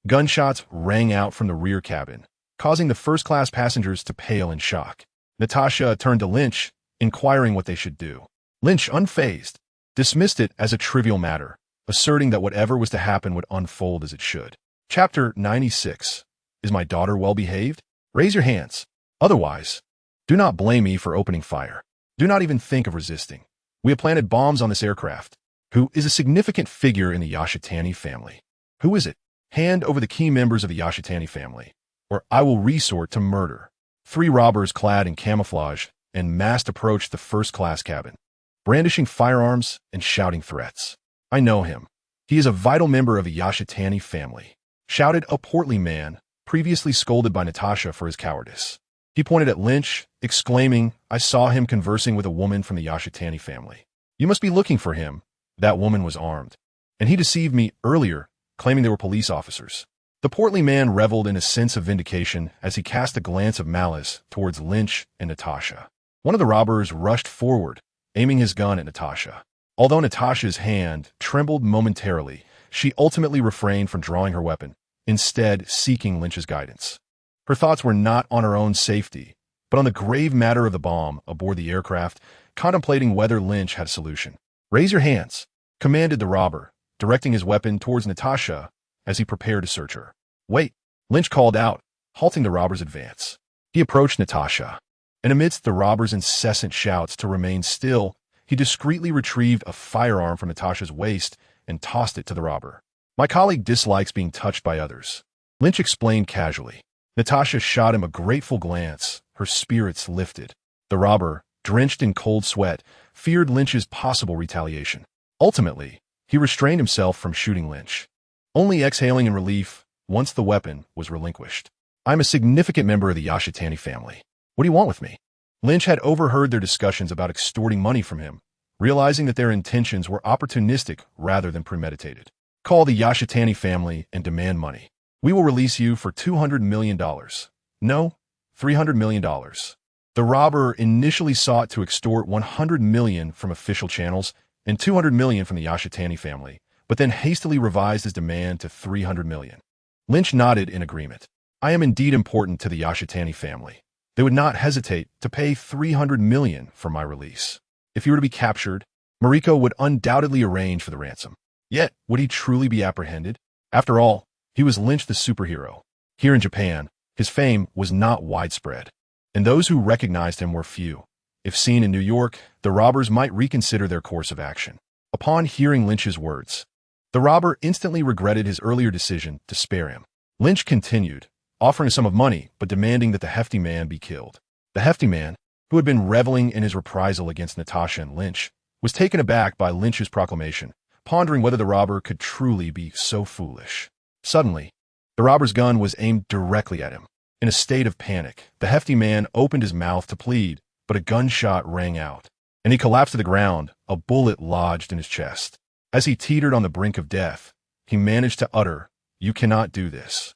gunshots rang out from the rear cabin, causing the first-class passengers to pale in shock. Natasha turned to Lynch, inquiring what they should do. Lynch, unfazed, dismissed it as a trivial matter, asserting that whatever was to happen would unfold as it should. Chapter 96. Is my daughter well behaved? Raise your hands. Otherwise, do not blame me for opening fire. Do not even think of resisting. We have planted bombs on this aircraft. Who is a significant figure in the S.H.I.E.L.D family? Who is it? Hand over the key members of the S.H.I.E.L.D family, or I will resort to murder. 3 robbers clad in camouflage and masked approached the first-class cabin, brandishing firearms and shouting threats. I know him. He is a vital member of the S.H.I.E.L.D family, shouted a portly man, previously scolded by Natasha for his cowardice. He pointed at Lynch, exclaiming, I saw him conversing with a woman from the S.H.I.E.L.D family. You must be looking for him. That woman was armed, and he deceived me earlier, claiming they were police officers. The portly man reveled in a sense of vindication as he cast a glance of malice towards Lynch and Natasha. One of the robbers rushed forward, aiming his gun at Natasha. Although Natasha's hand trembled momentarily, she ultimately refrained from drawing her weapon, instead seeking Lynch's guidance. Her thoughts were not on her own safety, but on the grave matter of the bomb aboard the aircraft, contemplating whether Lynch had a solution. Raise your hands, commanded the robber, directing his weapon towards Natasha as he prepared to search her. "Wait," Lynch called out, halting the robber's advance. He approached Natasha, and amidst the robber's incessant shouts to remain still, he discreetly retrieved a firearm from Natasha's waist and tossed it to the robber. "My colleague dislikes being touched by others," Lynch explained casually. Natasha shot him a grateful glance, her spirits lifted. The robber, drenched in cold sweat, feared Lynch's possible retaliation. Ultimately, he restrained himself from shooting Lynch, only exhaling in relief once the weapon was relinquished. "I'm a significant member of the S.H.I.E.L.D family. What do you want with me?" Lynch had overheard their discussions about extorting money from him, realizing that their intentions were opportunistic rather than premeditated. "Call the S.H.I.E.L.D family and demand money. We will release you for $200 million. No, $300 million. The robber initially sought to extort $100 million from official channels and $200 million from the S.H.I.E.L.D family, but then hastily revised his demand to $300 million. Lynch nodded in agreement. "I am indeed important to the S.H.I.E.L.D family. They would not hesitate to pay $300 million for my release. If he were to be captured, Mariko would undoubtedly arrange for the ransom. Yet, would he truly be apprehended? After all, he was Lynch the superhero. Here in Japan, his fame was not widespread, and those who recognized him were few. If seen in New York, the robbers might reconsider their course of action." Upon hearing Lynch's words, the robber instantly regretted his earlier decision to spare him. Lynch continued, offering a sum of money but demanding that the hefty man be killed. The hefty man, who had been reveling in his reprisal against Natasha and Lynch, was taken aback by Lynch's proclamation, pondering whether the robber could truly be so foolish. Suddenly, the robber's gun was aimed directly at him. In a state of panic, the hefty man opened his mouth to plead, but a gunshot rang out, and he collapsed to the ground, a bullet lodged in his chest. As he teetered on the brink of death, he managed to utter, "You cannot do this.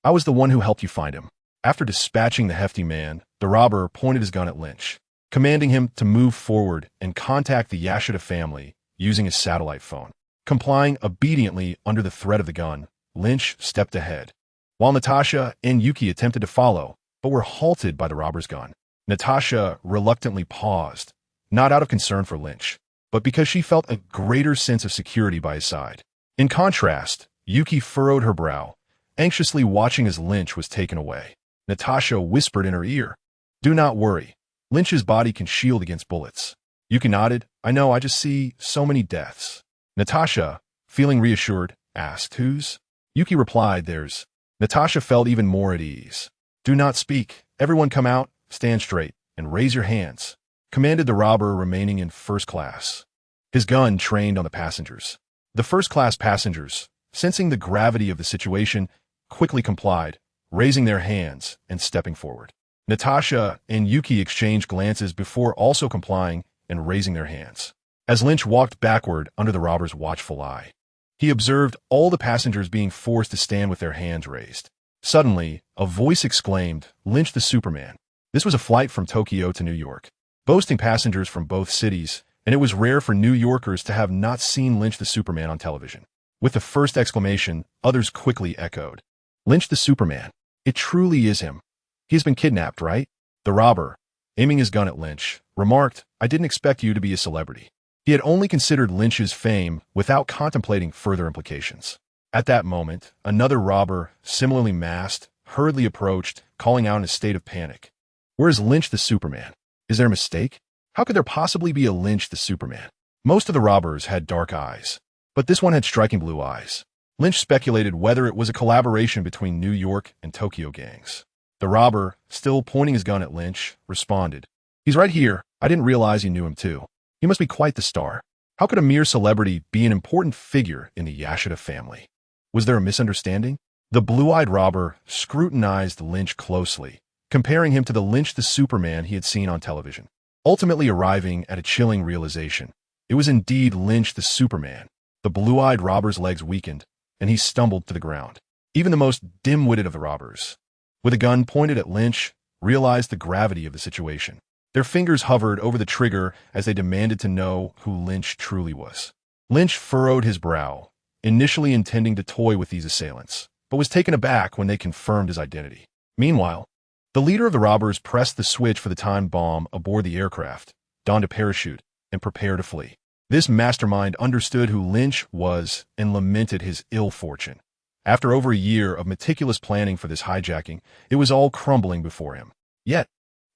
I was the one who helped you find him." After dispatching the hefty man, the robber pointed his gun at Lynch, commanding him to move forward and contact the S.H.I.E.L.D family using his satellite phone. Complying obediently under the threat of the gun, Lynch stepped ahead, while Natasha and Yuki attempted to follow, but were halted by the robber's gun. Natasha reluctantly paused, not out of concern for Lynch, but because she felt a greater sense of security by his side. In contrast, Yuki furrowed her brow, anxiously watching as Lynch was taken away. Natasha whispered in her ear, "Do not worry. Lynch's body can shield against bullets." Yuki nodded. "I know, I just see so many deaths." Natasha, feeling reassured, asked, "Whose?" Yuki replied, "Theirs." Natasha felt even more at ease. "Do not speak. Everyone come out, stand straight, and raise your hands," commanded the robber remaining in first class, his gun trained on the passengers. The first-class passengers, sensing the gravity of the situation, quickly complied, raising their hands and stepping forward. Natasha and Yuki exchanged glances before also complying and raising their hands. As Lynch walked backward under the robber's watchful eye, he observed all the passengers being forced to stand with their hands raised. Suddenly, a voice exclaimed, "Lynch the Superman." This was a flight from Tokyo to New York, boasting passengers from both cities, and it was rare for New Yorkers to have not seen Lynch the Superman on television. With the first exclamation, others quickly echoed, "Lynch the Superman. It truly is him. He has been kidnapped, right?" The robber, aiming his gun at Lynch, remarked, "I didn't expect you to be a celebrity." He had only considered Lynch's fame without contemplating further implications. At that moment, another robber, similarly masked, hurriedly approached, calling out in a state of panic, "Where is Lynch the Superman? Is there a mistake? How could there possibly be a Lynch the Superman?" Most of the robbers had dark eyes, but this one had striking blue eyes. Lynch speculated whether it was a collaboration between New York and Tokyo gangs. The robber, still pointing his gun at Lynch, responded, "He's right here. I didn't realize you knew him too. He must be quite the star. How could a mere celebrity be an important figure in the S.H.I.E.L.D family? Was there a misunderstanding?" The blue-eyed robber scrutinized Lynch closely, comparing him to the Lynch the Superman he had seen on television, ultimately arriving at a chilling realization. It was indeed Lynch the Superman. The blue-eyed robber's legs weakened, and he stumbled to the ground. Even the most dim-witted of the robbers, with a gun pointed at Lynch, realized the gravity of the situation. Their fingers hovered over the trigger as they demanded to know who Lynch truly was. Lynch furrowed his brow, initially intending to toy with these assailants, but was taken aback when they confirmed his identity. Meanwhile, the leader of the robbers pressed the switch for the time bomb aboard the aircraft, donned a parachute, and prepared to flee. This mastermind understood who Lynch was and lamented his ill fortune. After over a year of meticulous planning for this hijacking, it was all crumbling before him. Yet,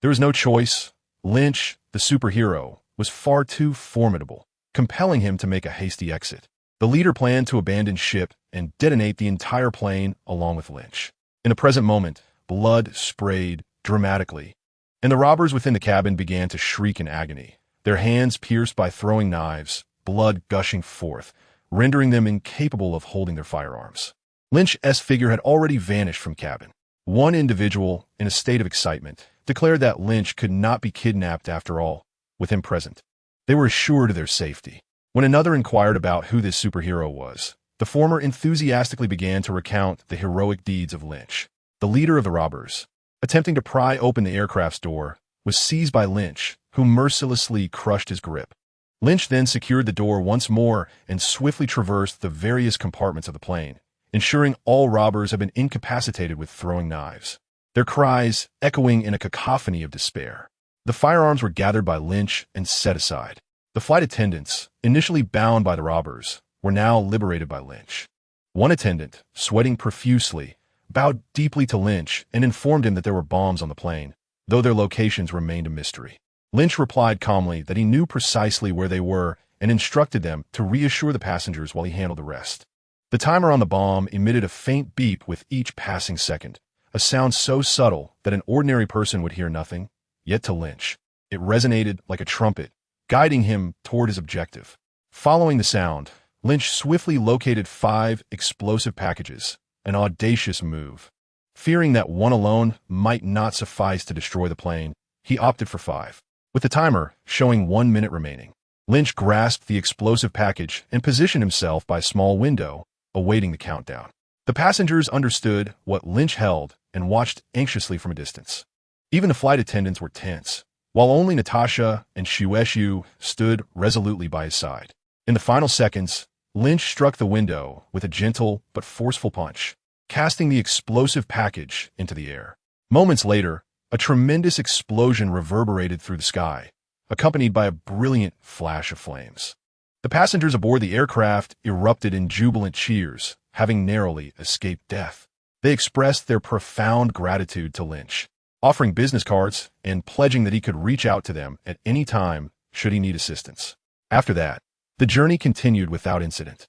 there was no choice. Lynch, the superhero, was far too formidable, compelling him to make a hasty exit. The leader planned to abandon ship and detonate the entire plane along with Lynch. In the present moment, blood sprayed dramatically, and the robbers within the cabin began to shriek in agony, their hands pierced by throwing knives, blood gushing forth, rendering them incapable of holding their firearms. Lynch's figure had already vanished from cabin. One individual, in a state of excitement, declared that Lynch could not be kidnapped after all, with him present. They were assured of their safety. When another inquired about who this superhero was, the former enthusiastically began to recount the heroic deeds of Lynch. The leader of the robbers, attempting to pry open the aircraft's door, was seized by Lynch, who mercilessly crushed his grip. Lynch then secured the door once more and swiftly traversed the various compartments of the plane, ensuring all robbers had been incapacitated with throwing knives, their cries echoing in a cacophony of despair. The firearms were gathered by Lynch and set aside. The flight attendants, initially bound by the robbers, were now liberated by Lynch. One attendant, sweating profusely, bowed deeply to Lynch and informed him that there were bombs on the plane, though their locations remained a mystery. Lynch replied calmly that he knew precisely where they were and instructed them to reassure the passengers while he handled the rest. The timer on the bomb emitted a faint beep with each passing second, a sound so subtle that an ordinary person would hear nothing, yet to Lynch, it resonated like a trumpet, guiding him toward his objective. Following the sound, Lynch swiftly located 5 explosive packages, an audacious move. Fearing that one alone might not suffice to destroy the plane, he opted for 5. With the timer showing 1 minute remaining, Lynch grasped the explosive package and positioned himself by a small window, awaiting the countdown. The passengers understood what Lynch held and watched anxiously from a distance. Even the flight attendants were tense, while only Natasha and S.H.I.E.L.D stood resolutely by his side. In the final seconds, Lynch struck the window with a gentle but forceful punch, casting the explosive package into the air. Moments later, a tremendous explosion reverberated through the sky, accompanied by a brilliant flash of flames. The passengers aboard the aircraft erupted in jubilant cheers, having narrowly escaped death. They expressed their profound gratitude to Lynch, offering business cards and pledging that he could reach out to them at any time should he need assistance. After that, the journey continued without incident.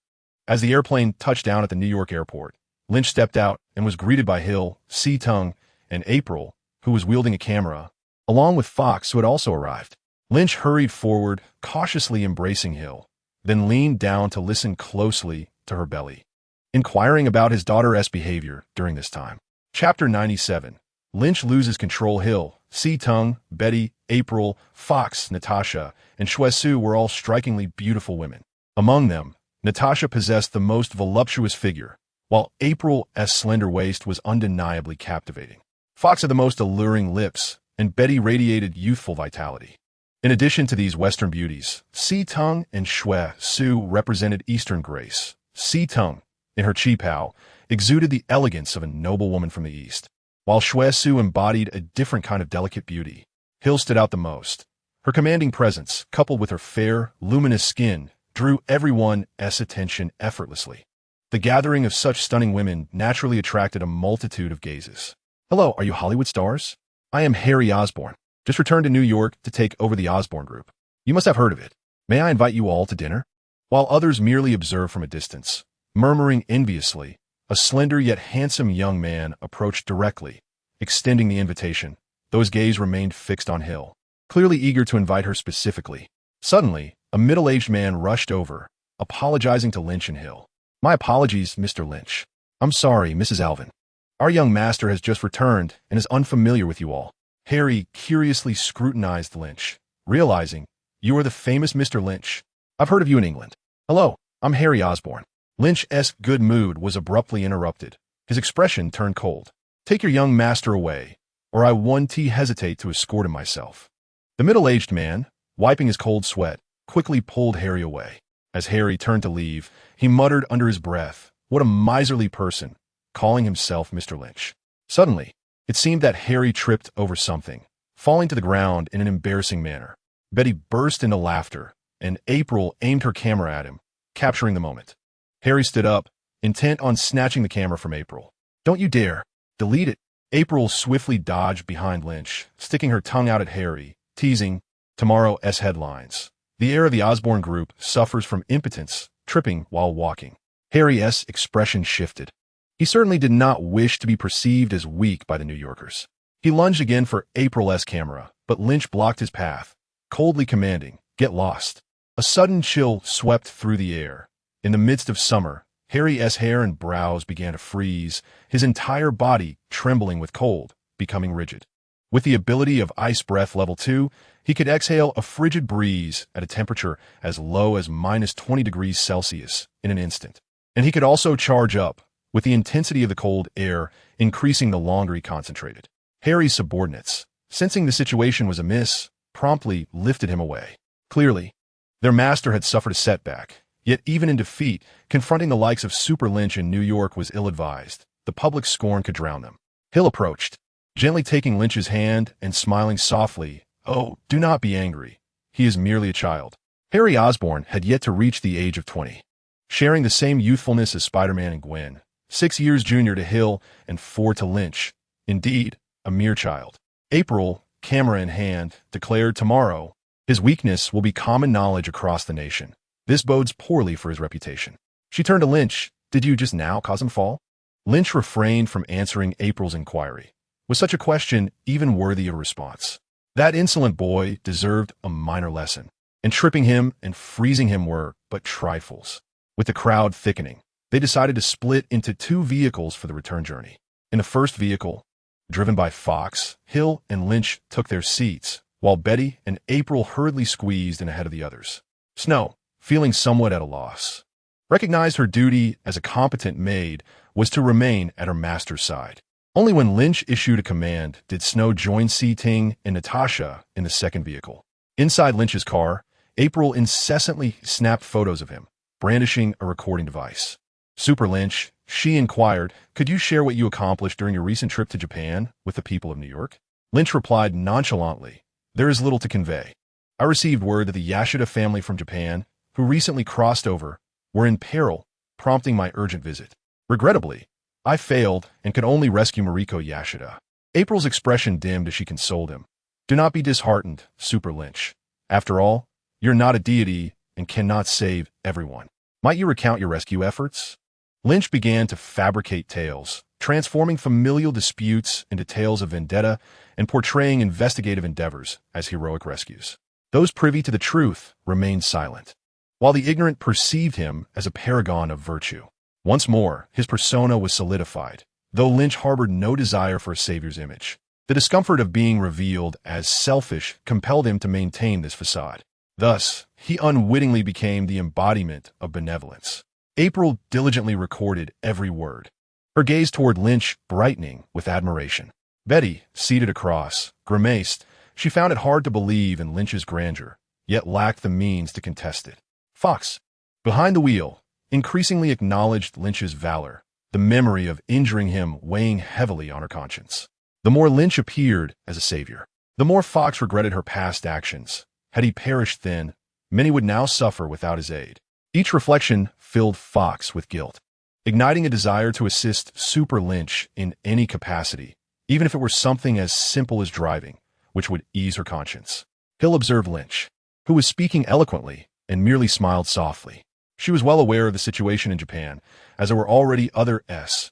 As the airplane touched down at the New York airport, Lynch stepped out and was greeted by Hill, C-Tung, and April, who was wielding a camera, along with Fox, who had also arrived. Lynch hurried forward, cautiously embracing Hill, then leaned down to listen closely to her belly, inquiring about his daughter's behavior during this time. Chapter 97. Lynch loses control. Hill, C-Tung, Betty, April, Fox, Natasha, and Shue were all strikingly beautiful women. Among them, Natasha possessed the most voluptuous figure, while April's slender waist was undeniably captivating. Fox had the most alluring lips, and Betty radiated youthful vitality. In addition to these Western beauties, C-Tung and Shue represented Eastern grace. C-Tung, in her qipao, exuded the elegance of a noble woman from the East, while Shue embodied a different kind of delicate beauty. Hill stood out the most. Her commanding presence, coupled with her fair, luminous skin, drew everyone's attention effortlessly. The gathering of such stunning women naturally attracted a multitude of gazes. Hello, are you Hollywood stars? I am Harry Osborn. Just returned to New York to take over the Osborn Group. You must have heard of it. May I invite you all to dinner? While others merely observed from a distance, murmuring enviously, a slender yet handsome young man approached directly, extending the invitation, though his gaze remained fixed on Hill, clearly eager to invite her specifically. Suddenly, a middle-aged man rushed over, apologizing to Lynch and Hill. My apologies, Mr. Lynch. I'm sorry, Mrs. Alvin. Our young master has just returned and is unfamiliar with you all. Harry curiously scrutinized Lynch, realizing, you are the famous Mr. Lynch. I've heard of you in England. Hello, I'm Harry Osborn. Lynch's good mood was abruptly interrupted. His expression turned cold. Take your young master away, or I won't hesitate to escort him myself. The middle-aged man, wiping his cold sweat, quickly pulled Harry away. As Harry turned to leave, he muttered under his breath, what a miserly person, calling himself Mr. Lynch. Suddenly, it seemed that Harry tripped over something, falling to the ground in an embarrassing manner. Betty burst into laughter, and April aimed her camera at him, capturing the moment. Harry stood up, intent on snatching the camera from April. "Don't you dare! Delete it!" April swiftly dodged behind Lynch, sticking her tongue out at Harry, teasing, "Tomorrow's headlines. The heir of the Osborne group suffers from impotence, tripping while walking." Harry's expression shifted. He certainly did not wish to be perceived as weak by the New Yorkers. He lunged again for April's camera, but Lynch blocked his path, coldly commanding, "Get lost." A sudden chill swept through the air. In the midst of summer, Harry's hair and brows began to freeze, his entire body trembling with cold, becoming rigid. With the ability of Ice Breath Level 2, he could exhale a frigid breeze at a temperature as low as -20 degrees Celsius in an instant. And he could also charge up, with the intensity of the cold air increasing the longer he concentrated. Harry's subordinates, sensing the situation was amiss, promptly lifted him away. Clearly, their master had suffered a setback, yet even in defeat, confronting the likes of Super Lynch in New York was ill-advised. The public scorn could drown them. Hill approached, gently taking Lynch's hand and smiling softly. "Oh, do not be angry. He is merely a child." Harry Osborn had yet to reach the age of 20. Sharing the same youthfulness as Spider-Man and Gwen, 6 years junior to Hill and 4 to Lynch. Indeed, a mere child. April, camera in hand, declared tomorrow, his weakness will be common knowledge across the nation. This bodes poorly for his reputation. She turned to Lynch. "Did you just now cause him fall?" Lynch refrained from answering April's inquiry. Was such a question even worthy of response? That insolent boy deserved a minor lesson, and tripping him and freezing him were but trifles. With the crowd thickening, they decided to split into 2 vehicles for the return journey. In the first vehicle, driven by Fox, Hill and Lynch took their seats, while Betty and April hurriedly squeezed in ahead of the others. Snow, feeling somewhat at a loss, recognized her duty as a competent maid was to remain at her master's side. Only when Lynch issued a command did Snow join Si-Ting and Natasha in the second vehicle. Inside Lynch's car, April incessantly snapped photos of him, brandishing a recording device. "Super Lynch," she inquired, "could you share what you accomplished during your recent trip to Japan with the people of New York?" Lynch replied nonchalantly, "There is little to convey. I received word that the Yashida family from Japan, who recently crossed over, were in peril, prompting my urgent visit. Regrettably, I failed and could only rescue Mariko Yashida." April's expression dimmed as she consoled him. "Do not be disheartened, Super Lynch. After all, you're not a deity and cannot save everyone. Might you recount your rescue efforts?" Lynch began to fabricate tales, transforming familial disputes into tales of vendetta and portraying investigative endeavors as heroic rescues. Those privy to the truth remained silent, while the ignorant perceived him as a paragon of virtue. Once more, his persona was solidified, though Lynch harbored no desire for a savior's image. The discomfort of being revealed as selfish compelled him to maintain this facade. Thus, he unwittingly became the embodiment of benevolence. April diligently recorded every word, her gaze toward Lynch brightening with admiration. Betty, seated across, grimaced. She found it hard to believe in Lynch's grandeur, yet lacked the means to contest it. Fox, behind the wheel, increasingly acknowledged Lynch's valor, the memory of injuring him weighing heavily on her conscience. The more Lynch appeared as a savior, the more Fox regretted her past actions. Had he perished then, many would now suffer without his aid. Each reflection filled Fox with guilt, igniting a desire to assist Super Lynch in any capacity, even if it were something as simple as driving, which would ease her conscience. Hill observed Lynch, who was speaking eloquently, and merely smiled softly. She was well aware of the situation in Japan, as there were already other S.H.I.E.L.D.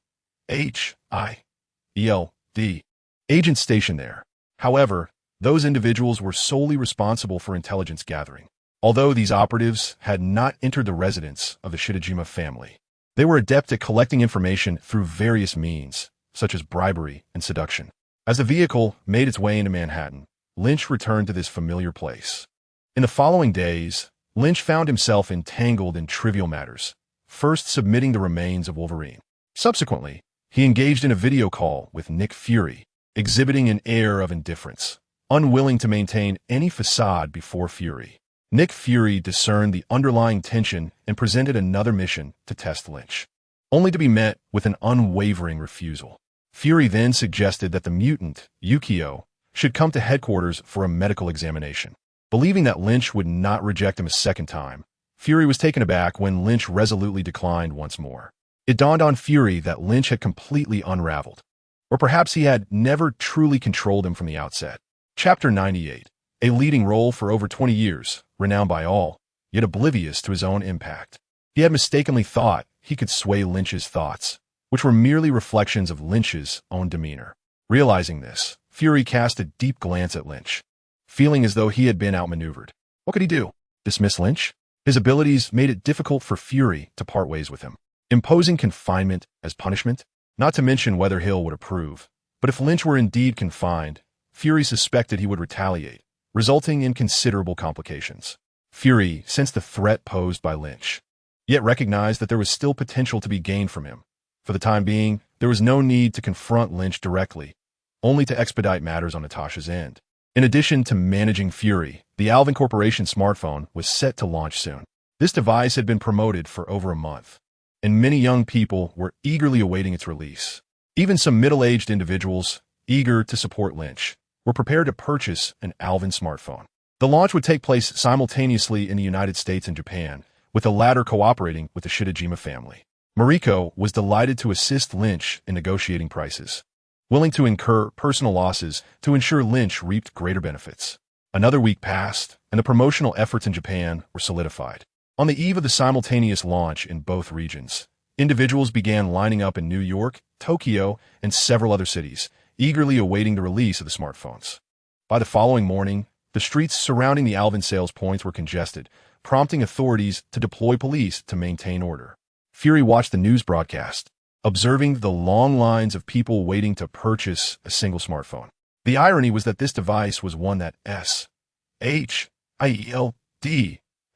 agents stationed there. However, those individuals were solely responsible for intelligence gathering. Although these operatives had not entered the residence of the Shidajima family, they were adept at collecting information through various means, such as bribery and seduction. As the vehicle made its way into Manhattan, Lynch returned to this familiar place. In the following days, Lynch found himself entangled in trivial matters, first submitting the remains of Wolverine. Subsequently, he engaged in a video call with Nick Fury, exhibiting an air of indifference, unwilling to maintain any facade before Fury. Nick Fury discerned the underlying tension and presented another mission to test Lynch, only to be met with an unwavering refusal. Fury then suggested that the mutant, Yukio, should come to headquarters for a medical examination. Believing that Lynch would not reject him a second time, Fury was taken aback when Lynch resolutely declined once more. It dawned on Fury that Lynch had completely unraveled, or perhaps he had never truly controlled him from the outset. Chapter 98. A leading role for over 20 years, renowned by all, yet oblivious to his own impact. He had mistakenly thought he could sway Lynch's thoughts, which were merely reflections of Lynch's own demeanor. Realizing this, Fury cast a deep glance at Lynch, feeling as though he had been outmaneuvered. What could he do? Dismiss Lynch? His abilities made it difficult for Fury to part ways with him, imposing confinement as punishment, not to mention whether Hill would approve. But if Lynch were indeed confined, Fury suspected he would retaliate, resulting in considerable complications. Fury sensed the threat posed by Lynch, yet recognized that there was still potential to be gained from him. For the time being, there was no need to confront Lynch directly, only to expedite matters on Natasha's end. In addition to managing Fury, the Alvin Corporation smartphone was set to launch soon. This device had been promoted for over a month, and many young people were eagerly awaiting its release. Even some middle-aged individuals, eager to support Lynch, were prepared to purchase an Alvin smartphone. The launch would take place simultaneously in the United States and Japan, with the latter cooperating with the Shitajima family. Mariko was delighted to assist Lynch in negotiating prices, willing to incur personal losses to ensure Lynch reaped greater benefits. Another week passed, and the promotional efforts in Japan were solidified. On the eve of the simultaneous launch in both regions, individuals began lining up in New York, Tokyo, and several other cities, eagerly awaiting the release of the smartphones. By the following morning, the streets surrounding the Alvin sales points were congested, prompting authorities to deploy police to maintain order. Fury watched the news broadcast, observing the long lines of people waiting to purchase a single smartphone. The irony was that this device was one that S.H.I.E.L.D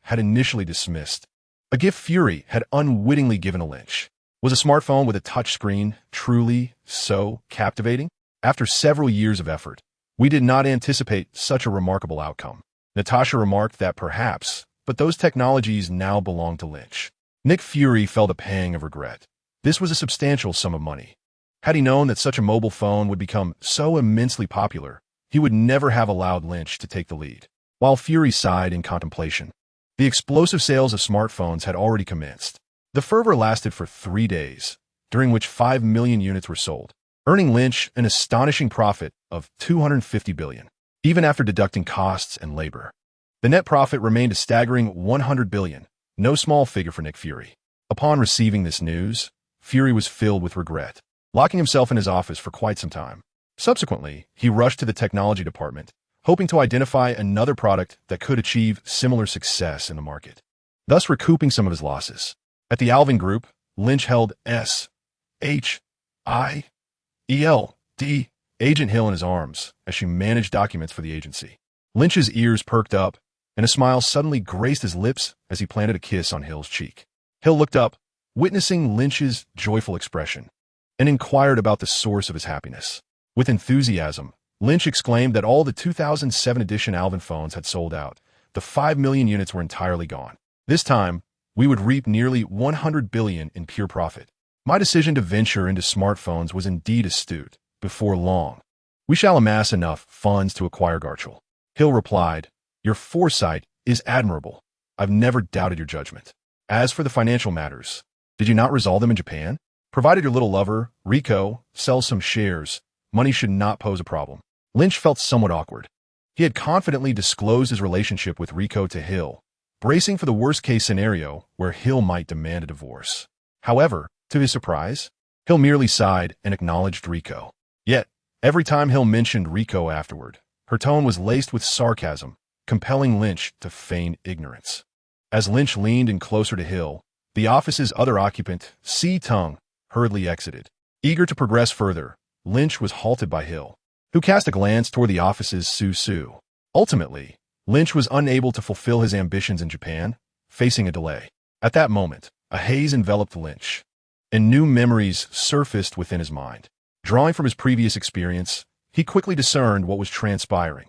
had initially dismissed, a gift Fury had unwittingly given to Lynch. Was a smartphone with a touchscreen truly so captivating? After several years of effort, we did not anticipate such a remarkable outcome. Natasha remarked that perhaps, but those technologies now belong to Lynch. Nick Fury felt a pang of regret. This was a substantial sum of money. Had he known that such a mobile phone would become so immensely popular, he would never have allowed Lynch to take the lead. While Fury sighed in contemplation, the explosive sales of smartphones had already commenced. The fervor lasted for 3 days, during which 5 million units were sold, earning Lynch an astonishing profit of $250 billion, even after deducting costs and labor. The net profit remained a staggering $100 billion, no small figure for Nick Fury. Upon receiving this news, Fury was filled with regret, locking himself in his office for quite some time. Subsequently, he rushed to the technology department, hoping to identify another product that could achieve similar success in the market, thus recouping some of his losses. At the Alvin Group, Lynch held S.H.I.E.L.D. Agent Hill in his arms as she managed documents for the agency. Lynch's ears perked up, and a smile suddenly graced his lips as he planted a kiss on Hill's cheek. Hill looked up, witnessing Lynch's joyful expression, and inquired about the source of his happiness. With enthusiasm, Lynch exclaimed that all the 2007 edition Alvin phones had sold out. The 5 million units were entirely gone. This time, we would reap nearly $100 billion in pure profit. My decision to venture into smartphones was indeed astute. Before long, we shall amass enough funds to acquire Garchel. Hill replied, "Your foresight is admirable. I've never doubted your judgment. As for the financial matters, did you not resolve them in Japan? Provided your little lover, Rico, sells some shares, money should not pose a problem." Lynch felt somewhat awkward. He had confidently disclosed his relationship with Rico to Hill, bracing for the worst-case scenario where Hill might demand a divorce. However, to his surprise, Hill merely sighed and acknowledged Rico. Yet, every time Hill mentioned Rico afterward, her tone was laced with sarcasm, compelling Lynch to feign ignorance. As Lynch leaned in closer to Hill, the office's other occupant, C-Tung, hurriedly exited. Eager to progress further, Lynch was halted by Hill, who cast a glance toward the office's Su-Su. Ultimately, Lynch was unable to fulfill his ambitions in Japan, facing a delay. At that moment, a haze enveloped Lynch, and new memories surfaced within his mind. Drawing from his previous experience, he quickly discerned what was transpiring.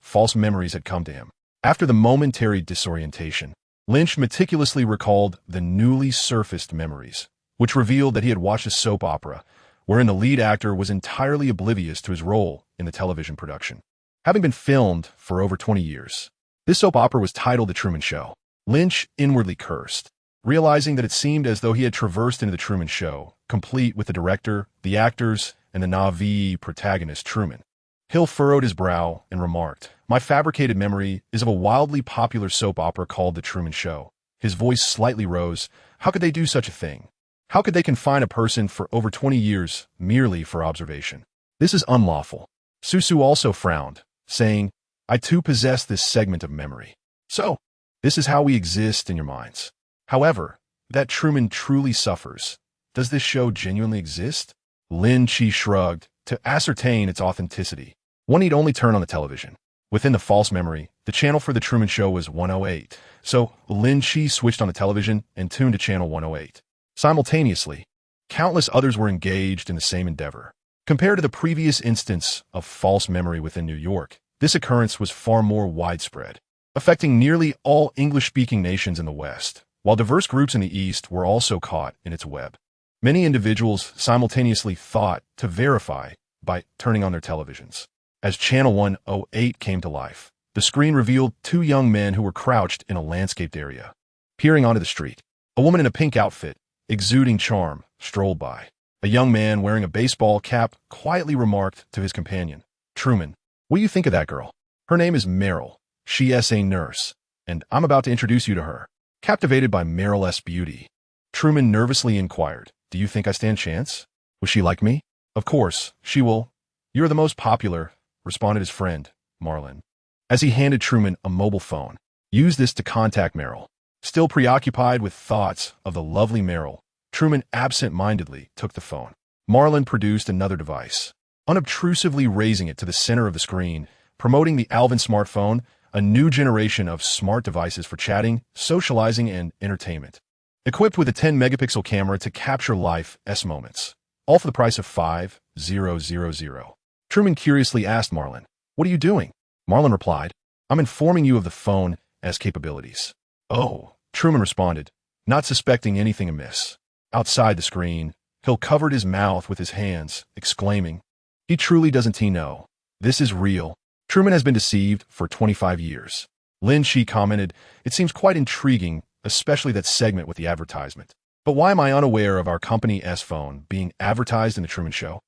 False memories had come to him. After the momentary disorientation, Lynch meticulously recalled the newly surfaced memories, which revealed that he had watched a soap opera wherein the lead actor was entirely oblivious to his role in the television production. Having been filmed for over 20 years, This soap opera was titled The Truman Show. Lynch inwardly cursed, realizing that it seemed as though he had traversed into The Truman Show, complete with the director, the actors, and the naive protagonist, Truman. Hill furrowed his brow and remarked, "My fabricated memory is of a wildly popular soap opera called The Truman Show." His voice slightly rose. How could they do such a thing? How could they confine a person for over 20 years merely for observation? This is unlawful. Susu also frowned, saying, "I too possess this segment of memory. So, this is how we exist in your minds. However, that Truman truly suffers. Does this show genuinely exist?" Lin Qi shrugged. To ascertain its authenticity, one need only turn on the television. Within the false memory, the channel for The Truman Show was 108. So, Lin Qi switched on the television and tuned to channel 108. Simultaneously, countless others were engaged in the same endeavor. Compared to the previous instance of false memory within New York, this occurrence was far more widespread, affecting nearly all English-speaking nations in the West, while diverse groups in the East were also caught in its web. Many individuals simultaneously thought to verify by turning on their televisions. As Channel 108 came to life, the screen revealed two young men who were crouched in a landscaped area. Peering onto the street, a woman in a pink outfit, exuding charm, strolled by. A young man wearing a baseball cap quietly remarked to his companion, "Truman, what do you think of that girl? Her name is Meryl. She is a nurse, and I'm about to introduce you to her." Captivated by Meryl's beauty, Truman nervously inquired, "Do you think I stand chance? Will she like me?" "Of course, she will. You're the most popular," responded his friend, Marlin, as he handed Truman a mobile phone. "Use this to contact Meryl." Still preoccupied with thoughts of the lovely Meryl, Truman absent-mindedly took the phone. Marlin produced another device, unobtrusively raising it to the center of the screen, promoting the Alvin smartphone, a new generation of smart devices for chatting, socializing, and entertainment. Equipped with a 10-megapixel camera to capture life-s moments, all for the price of $5,000. Truman curiously asked Marlin, "What are you doing?" Marlin replied, "I'm informing you of the phone's capabilities." "Oh," Truman responded, not suspecting anything amiss. Outside the screen, Hill covered his mouth with his hands, exclaiming, "He truly doesn't know. This is real." Truman has been deceived for 25 years. Lin Qi commented, "It seems quite intriguing, especially that segment with the advertisement. But why am I unaware of our company's phone being advertised in The Truman Show?"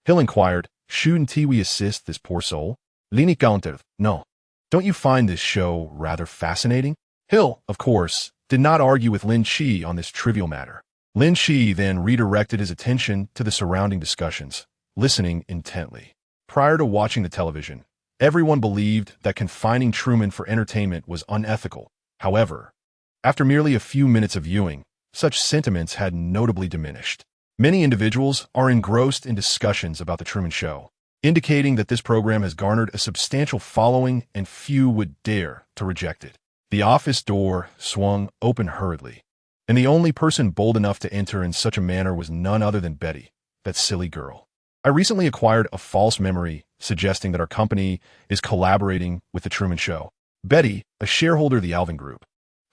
Hill inquired, "Shouldn't we assist this poor soul?" Lin countered, "No. Don't you find this show rather fascinating?" Hill, of course, did not argue with Lin Qi on this trivial matter. Lin Qi then redirected his attention to the surrounding discussions, listening intently. Prior to watching the television, everyone believed that confining Truman for entertainment was unethical. However, after merely a few minutes of viewing, such sentiments had notably diminished. Many individuals are engrossed in discussions about The Truman Show, indicating that this program has garnered a substantial following and few would dare to reject it. The office door swung open hurriedly, and the only person bold enough to enter in such a manner was none other than Betty, that silly girl. "I recently acquired a false memory suggesting that our company is collaborating with The Truman Show. Betty, a shareholder of the Alvin Group,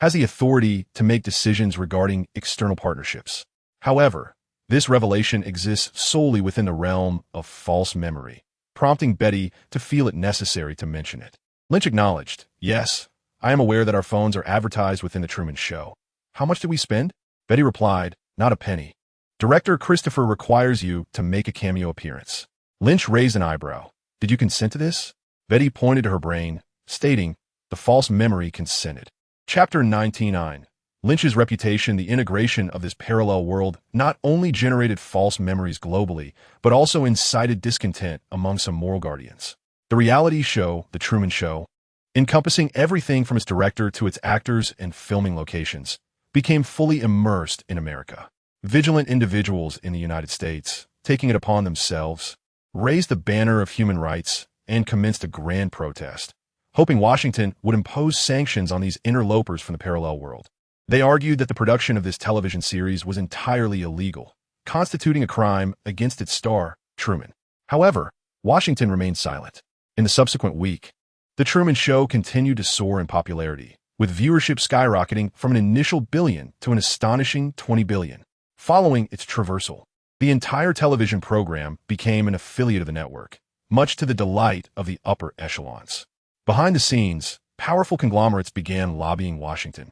has the authority to make decisions regarding external partnerships. However, this revelation exists solely within the realm of false memory, prompting Betty to feel it necessary to mention it." Lynch acknowledged, "Yes, I am aware that our phones are advertised within The Truman Show. How much did we spend?" Betty replied, "Not a penny. Director Christopher requires you to make a cameo appearance." Lynch raised an eyebrow. "Did you consent to this?" Betty pointed to her brain, stating, "The false memory consented." Chapter 99. Lynch's reputation, the integration of this parallel world, not only generated false memories globally, but also incited discontent among some moral guardians. The reality show, The Truman Show, encompassing everything from its director to its actors and filming locations, became fully immersed in America. Vigilant individuals in the United States, taking it upon themselves, raised the banner of human rights and commenced a grand protest, hoping Washington would impose sanctions on these interlopers from the parallel world. They argued that the production of this television series was entirely illegal, constituting a crime against its star, Truman. However, Washington remained silent. In the subsequent week, The Truman Show continued to soar in popularity, with viewership skyrocketing from an initial billion to an astonishing 20 billion. Following its traversal, the entire television program became an affiliate of the network, much to the delight of the upper echelons. Behind the scenes, powerful conglomerates began lobbying Washington,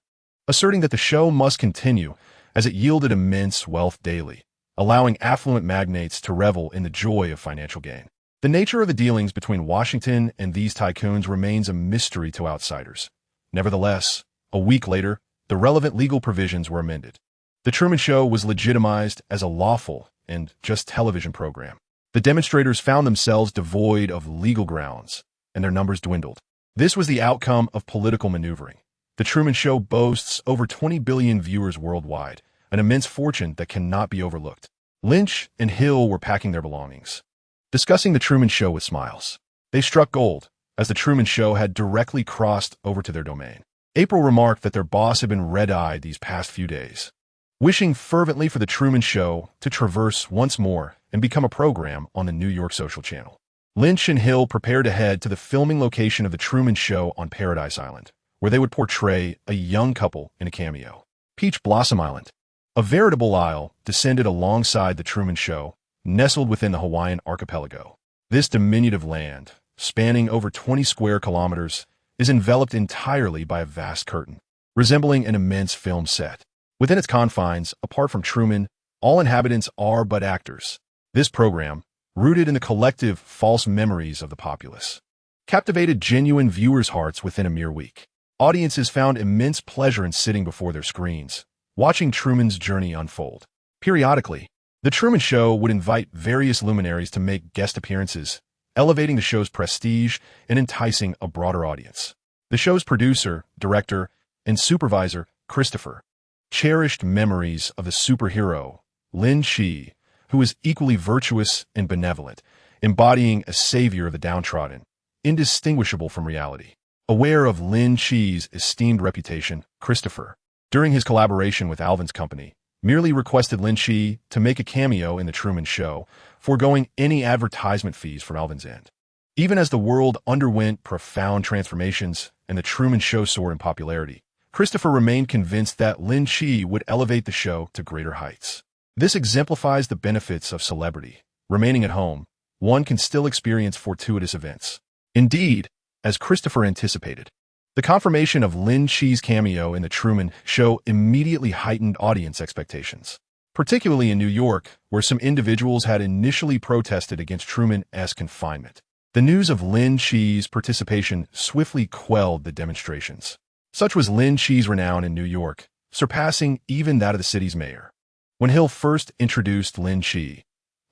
asserting that the show must continue as it yielded immense wealth daily, allowing affluent magnates to revel in the joy of financial gain. The nature of the dealings between Washington and these tycoons remains a mystery to outsiders. Nevertheless, a week later, the relevant legal provisions were amended. The Truman Show was legitimized as a lawful and just television program. The demonstrators found themselves devoid of legal grounds, and their numbers dwindled. This was the outcome of political maneuvering. The Truman Show boasts over 20 billion viewers worldwide, an immense fortune that cannot be overlooked. Lynch and Hill were packing their belongings, discussing the Truman Show with smiles. They struck gold, as the Truman Show had directly crossed over to their domain. April remarked that their boss had been red-eyed these past few days, wishing fervently for the Truman Show to traverse once more and become a program on the New York social channel. Lynch and Hill prepared to head to the filming location of the Truman Show on Paradise Island, where they would portray a young couple in a cameo. Peach Blossom Island, a veritable isle, descended alongside the Truman Show, nestled within the Hawaiian archipelago. This diminutive land, spanning over 20 square kilometers, is enveloped entirely by a vast curtain, resembling an immense film set. Within its confines, apart from Truman, all inhabitants are but actors. This program, rooted in the collective false memories of the populace, captivated genuine viewers' hearts within a mere week. Audiences found immense pleasure in sitting before their screens, watching Truman's journey unfold. Periodically, the Truman Show would invite various luminaries to make guest appearances, elevating the show's prestige and enticing a broader audience. The show's producer, director, and supervisor, Christopher, cherished memories of the superhero, Lin Qi, who was equally virtuous and benevolent, embodying a savior of the downtrodden, indistinguishable from reality. Aware of Lin Qi's esteemed reputation, Christopher, during his collaboration with Alvin's company, merely requested Lin Qi to make a cameo in The Truman Show, foregoing any advertisement fees from Alvin's end. Even as the world underwent profound transformations and The Truman Show soared in popularity, Christopher remained convinced that Lin Qi would elevate the show to greater heights. This exemplifies the benefits of celebrity. Remaining at home, one can still experience fortuitous events. Indeed, as Christopher anticipated, the confirmation of Lin Qi's cameo in The Truman Show immediately heightened audience expectations, particularly in New York, where some individuals had initially protested against Truman's confinement. The news of Lin Qi's participation swiftly quelled the demonstrations. Such was Lin Qi's renown in New York, surpassing even that of the city's mayor. When Hill first introduced Lin Qi,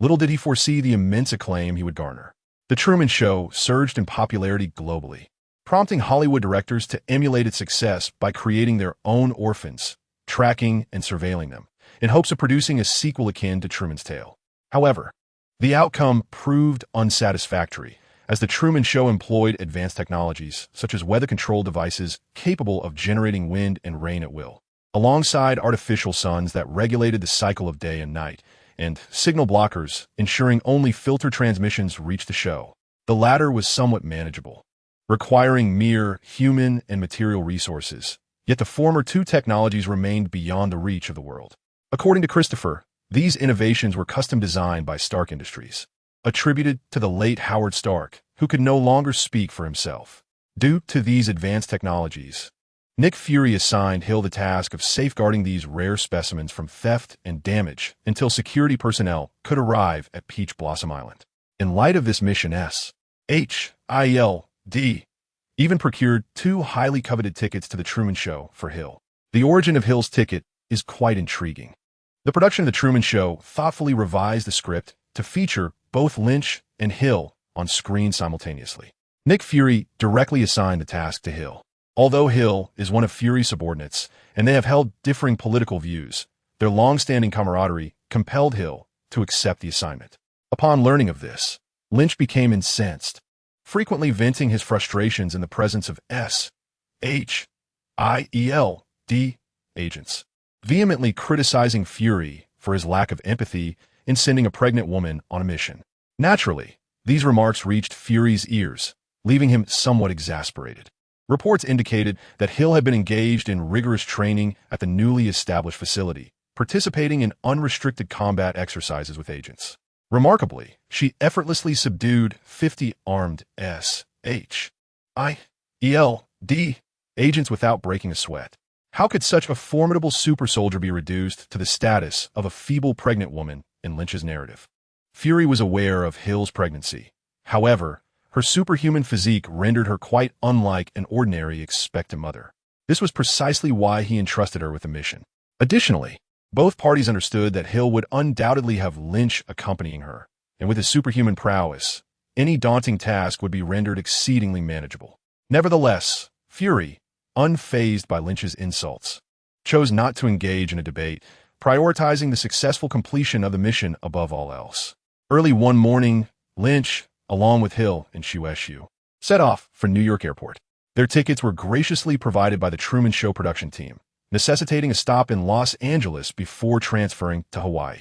little did he foresee the immense acclaim he would garner. The Truman Show surged in popularity globally, prompting Hollywood directors to emulate its success by creating their own orphans, tracking and surveilling them, in hopes of producing a sequel akin to Truman's Tale. However, the outcome proved unsatisfactory, as the Truman Show employed advanced technologies, such as weather control devices capable of generating wind and rain at will, alongside artificial suns that regulated the cycle of day and night, and signal blockers ensuring only filtered transmissions reached the show. The latter was somewhat manageable, requiring mere human and material resources, yet the former two technologies remained beyond the reach of the world. According to Christopher, these innovations were custom designed by Stark Industries, attributed to the late Howard Stark, who could no longer speak for himself. Due to these advanced technologies, Nick Fury assigned Hill the task of safeguarding these rare specimens from theft and damage until security personnel could arrive at Peach Blossom Island. In light of this mission, S.H.I.E.L.D. even procured 2 highly coveted tickets to The Truman Show for Hill. The origin of Hill's ticket is quite intriguing. The production of The Truman Show thoughtfully revised the script to feature both Lynch and Hill on screen simultaneously. Nick Fury directly assigned the task to Hill. Although Hill is one of Fury's subordinates, and they have held differing political views, their long-standing camaraderie compelled Hill to accept the assignment. Upon learning of this, Lynch became incensed, frequently venting his frustrations in the presence of S.H.I.E.L.D. agents, vehemently criticizing Fury for his lack of empathy in sending a pregnant woman on a mission. Naturally, these remarks reached Fury's ears, leaving him somewhat exasperated. Reports indicated that Hill had been engaged in rigorous training at the newly established facility, participating in unrestricted combat exercises with agents. Remarkably, she effortlessly subdued 50 armed S.H.I.E.L.D. D. Agents without breaking a sweat. How could such a formidable super soldier be reduced to the status of a feeble pregnant woman in Lynch's narrative? Fury was aware of Hill's pregnancy. However, her superhuman physique rendered her quite unlike an ordinary expectant mother. This was precisely why he entrusted her with the mission. Additionally, both parties understood that Hill would undoubtedly have Lynch accompanying her, and with his superhuman prowess, any daunting task would be rendered exceedingly manageable. Nevertheless, Fury, unfazed by Lynch's insults, chose not to engage in a debate, prioritizing the successful completion of the mission above all else. Early one morning, Lynch, along with Hill and S.H.I.E.L.D, set off for New York Airport. Their tickets were graciously provided by the Truman Show production team, necessitating a stop in Los Angeles before transferring to Hawaii.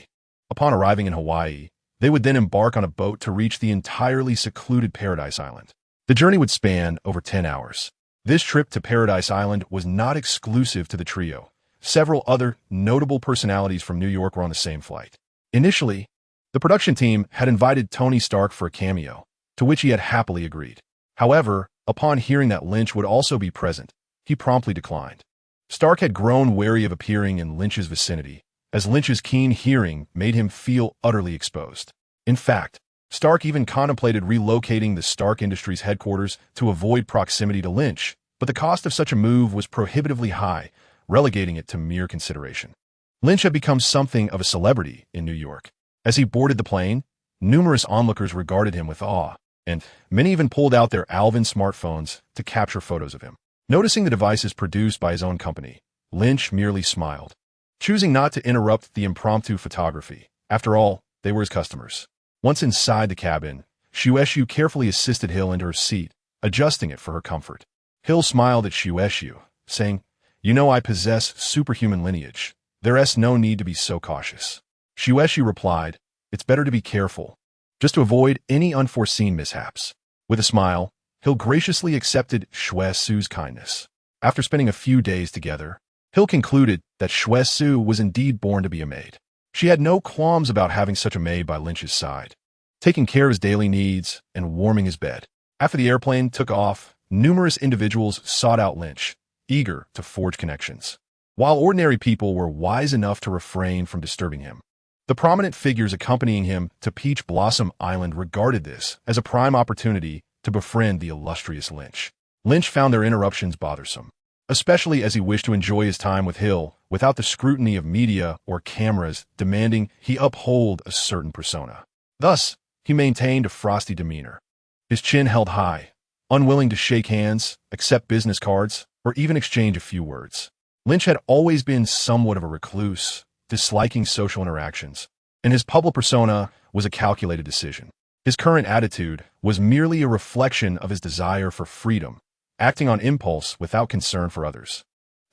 Upon arriving in Hawaii, they would then embark on a boat to reach the entirely secluded Paradise Island. The journey would span over 10 hours. This trip to Paradise Island was not exclusive to the trio. Several other notable personalities from New York were on the same flight. Initially, the production team had invited Tony Stark for a cameo, to which he had happily agreed. However, upon hearing that Lynch would also be present, he promptly declined. Stark had grown wary of appearing in Lynch's vicinity, as Lynch's keen hearing made him feel utterly exposed. In fact, Stark even contemplated relocating the Stark Industries headquarters to avoid proximity to Lynch, but the cost of such a move was prohibitively high, relegating it to mere consideration. Lynch had become something of a celebrity in New York. As he boarded the plane, numerous onlookers regarded him with awe, and many even pulled out their Alvin smartphones to capture photos of him. Noticing the devices produced by his own company, Lynch merely smiled, choosing not to interrupt the impromptu photography. After all, they were his customers. Once inside the cabin, S.H.I.E.L.D carefully assisted Hill into her seat, adjusting it for her comfort. Hill smiled at S.H.I.E.L.D, saying, "You know I possess superhuman lineage. There's no need to be so cautious." S.H.I.E.L.D replied, "It's better to be careful, just to avoid any unforeseen mishaps." With a smile, Hill graciously accepted S.H.I.E.L.D's kindness. After spending a few days together, Hill concluded that S.H.I.E.L.D was indeed born to be a maid. She had no qualms about having such a maid by Lynch's side, taking care of his daily needs and warming his bed. After the airplane took off, numerous individuals sought out Lynch, eager to forge connections, while ordinary people were wise enough to refrain from disturbing him. The prominent figures accompanying him to Peach Blossom Island regarded this as a prime opportunity to befriend the illustrious Lynch. Lynch found their interruptions bothersome, especially as he wished to enjoy his time with Hill without the scrutiny of media or cameras demanding he uphold a certain persona. Thus, he maintained a frosty demeanor, his chin held high, unwilling to shake hands, accept business cards, or even exchange a few words. Lynch had always been somewhat of a recluse, disliking social interactions, and his public persona was a calculated decision. His current attitude was merely a reflection of his desire for freedom, acting on impulse without concern for others.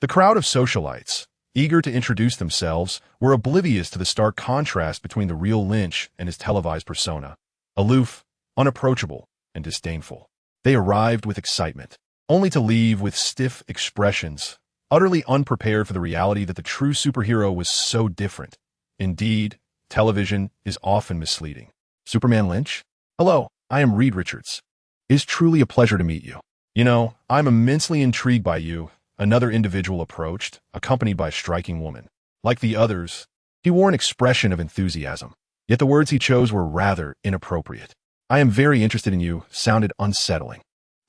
The crowd of socialites, eager to introduce themselves, were oblivious to the stark contrast between the real Lynch and his televised persona, aloof, unapproachable, and disdainful. They arrived with excitement, only to leave with stiff expressions, utterly unprepared for the reality that the true superhero was so different. Indeed, television is often misleading. Superman Lynch? Hello, I am Reed Richards. It's truly a pleasure to meet you. You know, I'm immensely intrigued by you. Another individual approached, accompanied by a striking woman. Like the others, he wore an expression of enthusiasm, yet the words he chose were rather inappropriate. "I am very interested in you," sounded unsettling.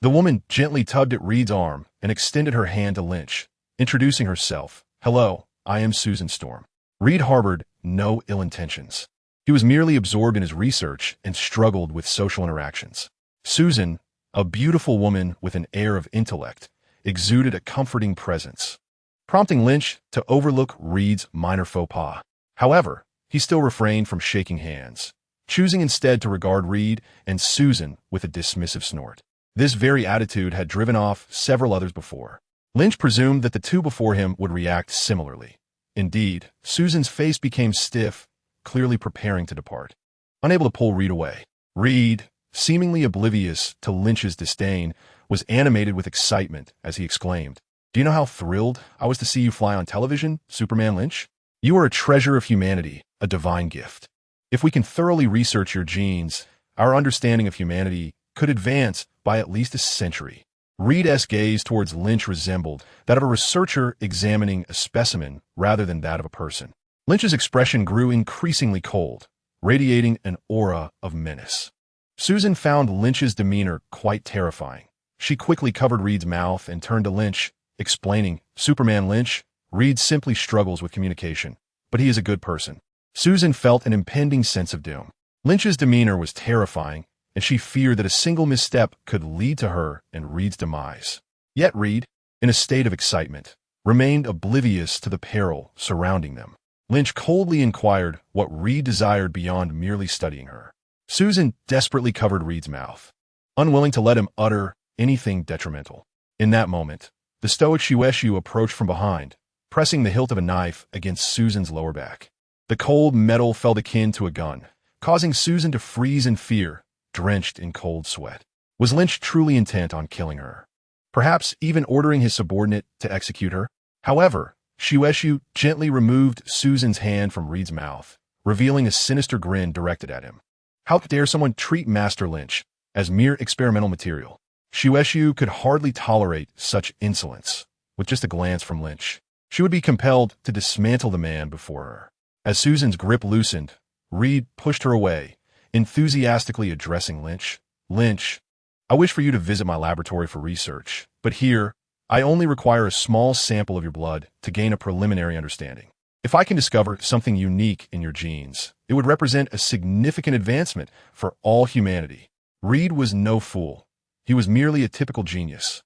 The woman gently tugged at Reed's arm and extended her hand to Lynch, introducing herself. "Hello, I am Susan Storm." Reed harbored no ill intentions. He was merely absorbed in his research and struggled with social interactions. Susan, a beautiful woman with an air of intellect, exuded a comforting presence, prompting Lynch to overlook Reed's minor faux pas. However, he still refrained from shaking hands, choosing instead to regard Reed and Susan with a dismissive snort. This very attitude had driven off several others before. Lynch presumed that the two before him would react similarly. Indeed, Susan's face became stiff, clearly preparing to depart. Unable to pull Reed away, Reed, seemingly oblivious to Lynch's disdain, was animated with excitement as he exclaimed, "Do you know how thrilled I was to see you fly on television, Superman Lynch? You are a treasure of humanity, a divine gift. If we can thoroughly research your genes, our understanding of humanity could advance by at least a century." Reed's gaze towards Lynch resembled that of a researcher examining a specimen rather than that of a person. Lynch's expression grew increasingly cold, radiating an aura of menace. Susan found Lynch's demeanor quite terrifying. She quickly covered Reed's mouth and turned to Lynch, explaining, "Superman Lynch, Reed simply struggles with communication, but he is a good person." Susan felt an impending sense of doom. Lynch's demeanor was terrifying, and she feared that a single misstep could lead to her and Reed's demise. Yet Reed, in a state of excitement, remained oblivious to the peril surrounding them. Lynch coldly inquired what Reed desired beyond merely studying her. Susan desperately covered Reed's mouth, unwilling to let him utter anything detrimental. In that moment, the stoic S.H.I.E.L.D approached from behind, pressing the hilt of a knife against Susan's lower back. The cold metal felt akin to a gun, causing Susan to freeze in fear, drenched in cold sweat. Was Lynch truly intent on killing her? Perhaps even ordering his subordinate to execute her? However, S.H.I.E.L.D gently removed Susan's hand from Reed's mouth, revealing a sinister grin directed at him. How dare someone treat Master Lynch as mere experimental material? S.H.I.E.L.D could hardly tolerate such insolence. With just a glance from Lynch, she would be compelled to dismantle the man before her. As Susan's grip loosened, Reed pushed her away, enthusiastically addressing Lynch. "Lynch, I wish for you to visit my laboratory for research, but here, I only require a small sample of your blood to gain a preliminary understanding. If I can discover something unique in your genes, it would represent a significant advancement for all humanity." Reed was no fool. He was merely a typical genius,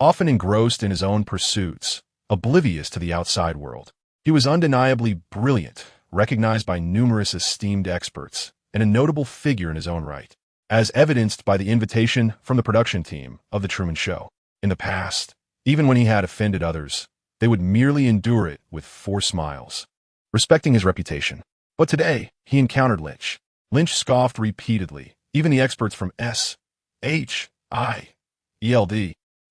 often engrossed in his own pursuits, oblivious to the outside world. He was undeniably brilliant, recognized by numerous esteemed experts, and a notable figure in his own right, as evidenced by the invitation from the production team of The Truman Show. In the past, even when he had offended others, they would merely endure it with forced smiles, respecting his reputation. But today, he encountered Lynch. Lynch scoffed repeatedly. Even the experts from S.H.I.E.L.D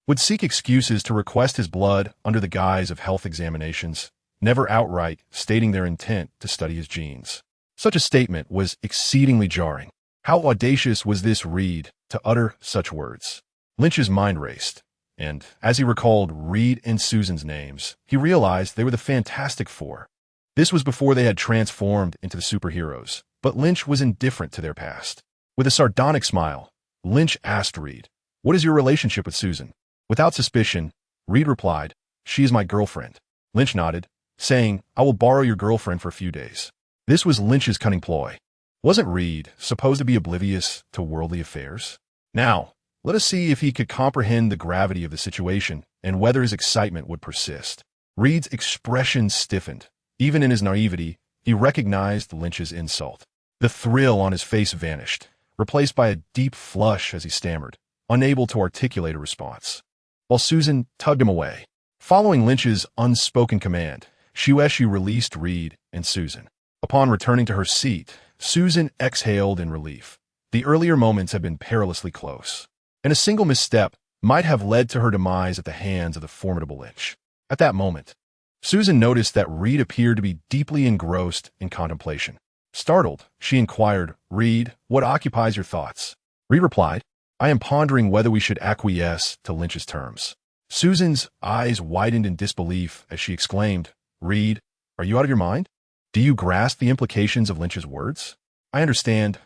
would seek excuses to request his blood under the guise of health examinations, never outright stating their intent to study his genes. Such a statement was exceedingly jarring. How audacious was this Reed to utter such words? Lynch's mind raced, and as he recalled Reed and Susan's names, he realized they were the Fantastic Four. This was before they had transformed into the superheroes, but Lynch was indifferent to their past. With a sardonic smile, Lynch asked Reed, "What is your relationship with Susan?" Without suspicion, Reed replied, "She is my girlfriend." Lynch nodded, saying, "I will borrow your girlfriend for a few days." This was Lynch's cunning ploy. Wasn't Reed supposed to be oblivious to worldly affairs? Now, let us see if he could comprehend the gravity of the situation and whether his excitement would persist. Reed's expression stiffened. Even in his naivety, he recognized Lynch's insult. The thrill on his face vanished, replaced by a deep flush as he stammered, unable to articulate a response, while Susan tugged him away. Following Lynch's unspoken command, S.H.I.E.L.D released Reed and Susan. Upon returning to her seat, Susan exhaled in relief. The earlier moments had been perilously close, and a single misstep might have led to her demise at the hands of the formidable Lynch. At that moment, Susan noticed that Reed appeared to be deeply engrossed in contemplation. Startled, she inquired, "Reed, what occupies your thoughts?" Reed replied, "I am pondering whether we should acquiesce to Lynch's terms." Susan's eyes widened in disbelief as she exclaimed, "Reed, are you out of your mind? Do you grasp the implications of Lynch's words?" I understand,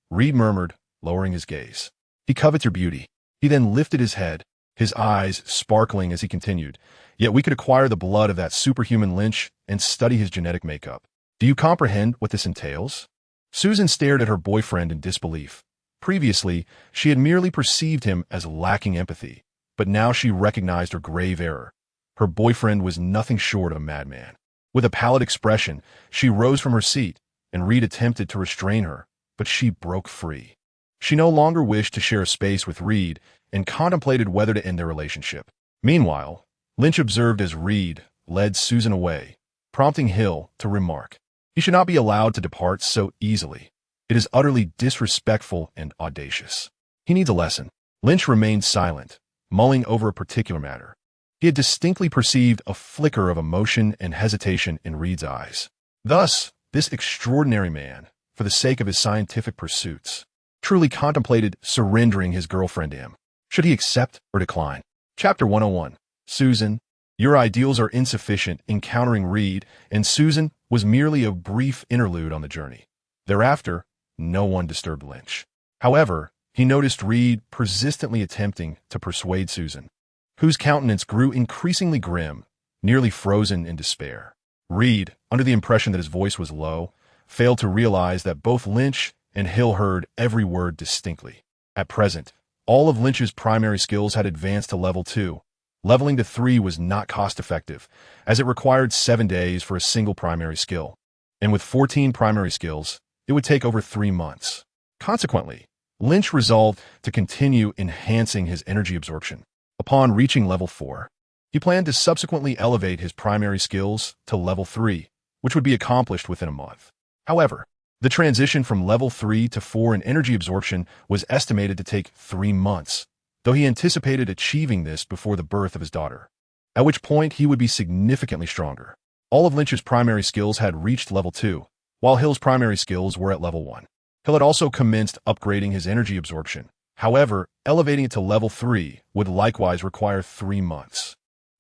Reed murmured, lowering his gaze. "He covets your beauty." He then lifted his head, his eyes sparkling as he continued, "Yet we could acquire the blood of that superhuman Lynch and study his genetic makeup. Do you comprehend what this entails?" Susan stared at her boyfriend in disbelief. Previously, she had merely perceived him as lacking empathy, but now she recognized her grave error. Her boyfriend was nothing short of a madman. With a pallid expression, she rose from her seat, and Reed attempted to restrain her, but she broke free. She no longer wished to share a space with Reed and contemplated whether to end their relationship. Meanwhile, Lynch observed as Reed led Susan away, prompting Hill to remark, "He should not be allowed to depart so easily. It is utterly disrespectful and audacious. He needs a lesson." Lynch remained silent, mulling over a particular matter. He had distinctly perceived a flicker of emotion and hesitation in Reed's eyes. Thus, this extraordinary man, for the sake of his scientific pursuits, truly contemplated surrendering his girlfriend to him. Should he accept or decline? Chapter 101. Susan, your ideals are insufficient. Encountering Reed and Susan was merely a brief interlude on the journey. Thereafter, no one disturbed Lynch. However, he noticed Reed persistently attempting to persuade Susan, whose countenance grew increasingly grim, nearly frozen in despair. Reed, under the impression that his voice was low, failed to realize that both Lynch and Hill heard every word distinctly. At present, all of Lynch's primary skills had advanced to level 2. Leveling to 3 was not cost-effective, as it required 7 days for a single primary skill. And with 14 primary skills, it would take over 3 months. Consequently, Lynch resolved to continue enhancing his energy absorption. Upon reaching level 4, he planned to subsequently elevate his primary skills to level 3, which would be accomplished within a month. However, the transition from level 3 to 4 in energy absorption was estimated to take 3 months, though he anticipated achieving this before the birth of his daughter, at which point he would be significantly stronger. All of Lynch's primary skills had reached level 2, while Hill's primary skills were at level 1. Hill had also commenced upgrading his energy absorption. However, elevating it to level 3 would likewise require 3 months.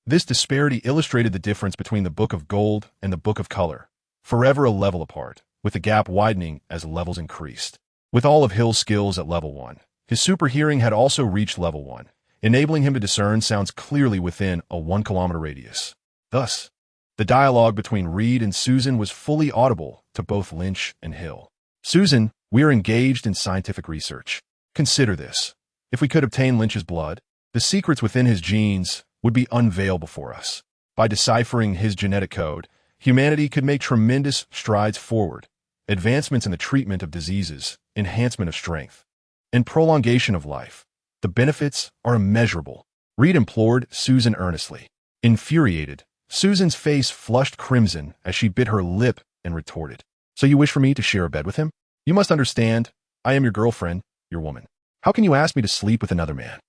This disparity illustrated the difference between the Book of Gold and the Book of Color, forever a level apart, with the gap widening as levels increased. With all of Hill's skills at level 1, his super hearing had also reached level 1, enabling him to discern sounds clearly within a 1-kilometer radius. Thus, the dialogue between Reed and Susan was fully audible to both Lynch and Hill. Susan, we are engaged in scientific research. Consider this. If we could obtain Lynch's blood, the secrets within his genes would be unveiled before us. By deciphering his genetic code, humanity could make tremendous strides forward. Advancements in the treatment of diseases, enhancement of strength, and prolongation of life. The benefits are immeasurable. Reed implored Susan earnestly. Infuriated, Susan's face flushed crimson as she bit her lip and retorted. So you wish for me to share a bed with him? You must understand, I am your girlfriend, your woman. How can you ask me to sleep with another man?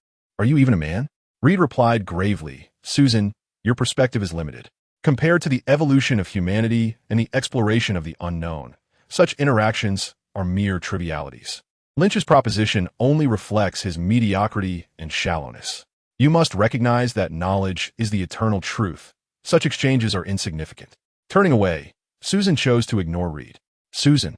Are you even a man? Reed replied gravely, Susan, your perspective is limited. Compared to the evolution of humanity and the exploration of the unknown, such interactions are mere trivialities. Lynch's proposition only reflects his mediocrity and shallowness. You must recognize that knowledge is the eternal truth. Such exchanges are insignificant. Turning away, Susan chose to ignore Reed. Susan,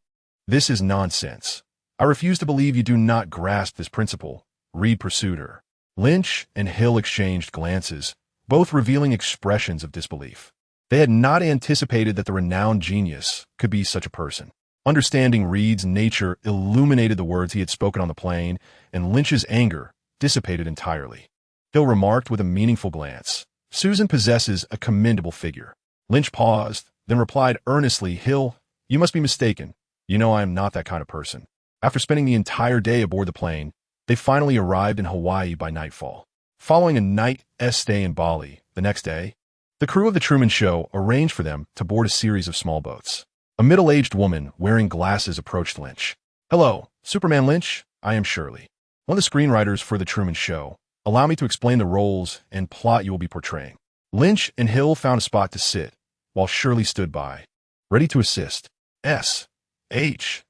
this is nonsense. I refuse to believe you do not grasp this principle. Reed pursued her. Lynch and Hill exchanged glances, both revealing expressions of disbelief. They had not anticipated that the renowned genius could be such a person. Understanding Reed's nature illuminated the words he had spoken on the plane, and Lynch's anger dissipated entirely. Hill remarked with a meaningful glance, Susan possesses a commendable figure. Lynch paused, then replied earnestly, Hill, you must be mistaken. You know I am not that kind of person. After spending the entire day aboard the plane, they finally arrived in Hawaii by nightfall. Following a night stay in Bali, the next day, the crew of the Truman Show arranged for them to board a series of small boats. A middle-aged woman wearing glasses approached Lynch. Hello, Superman Lynch. I am Shirley, one of the screenwriters for The Truman Show. Allow me to explain the roles and plot you will be portraying. Lynch and Hill found a spot to sit, while Shirley stood by, ready to assist. S.H.I.E.L.D.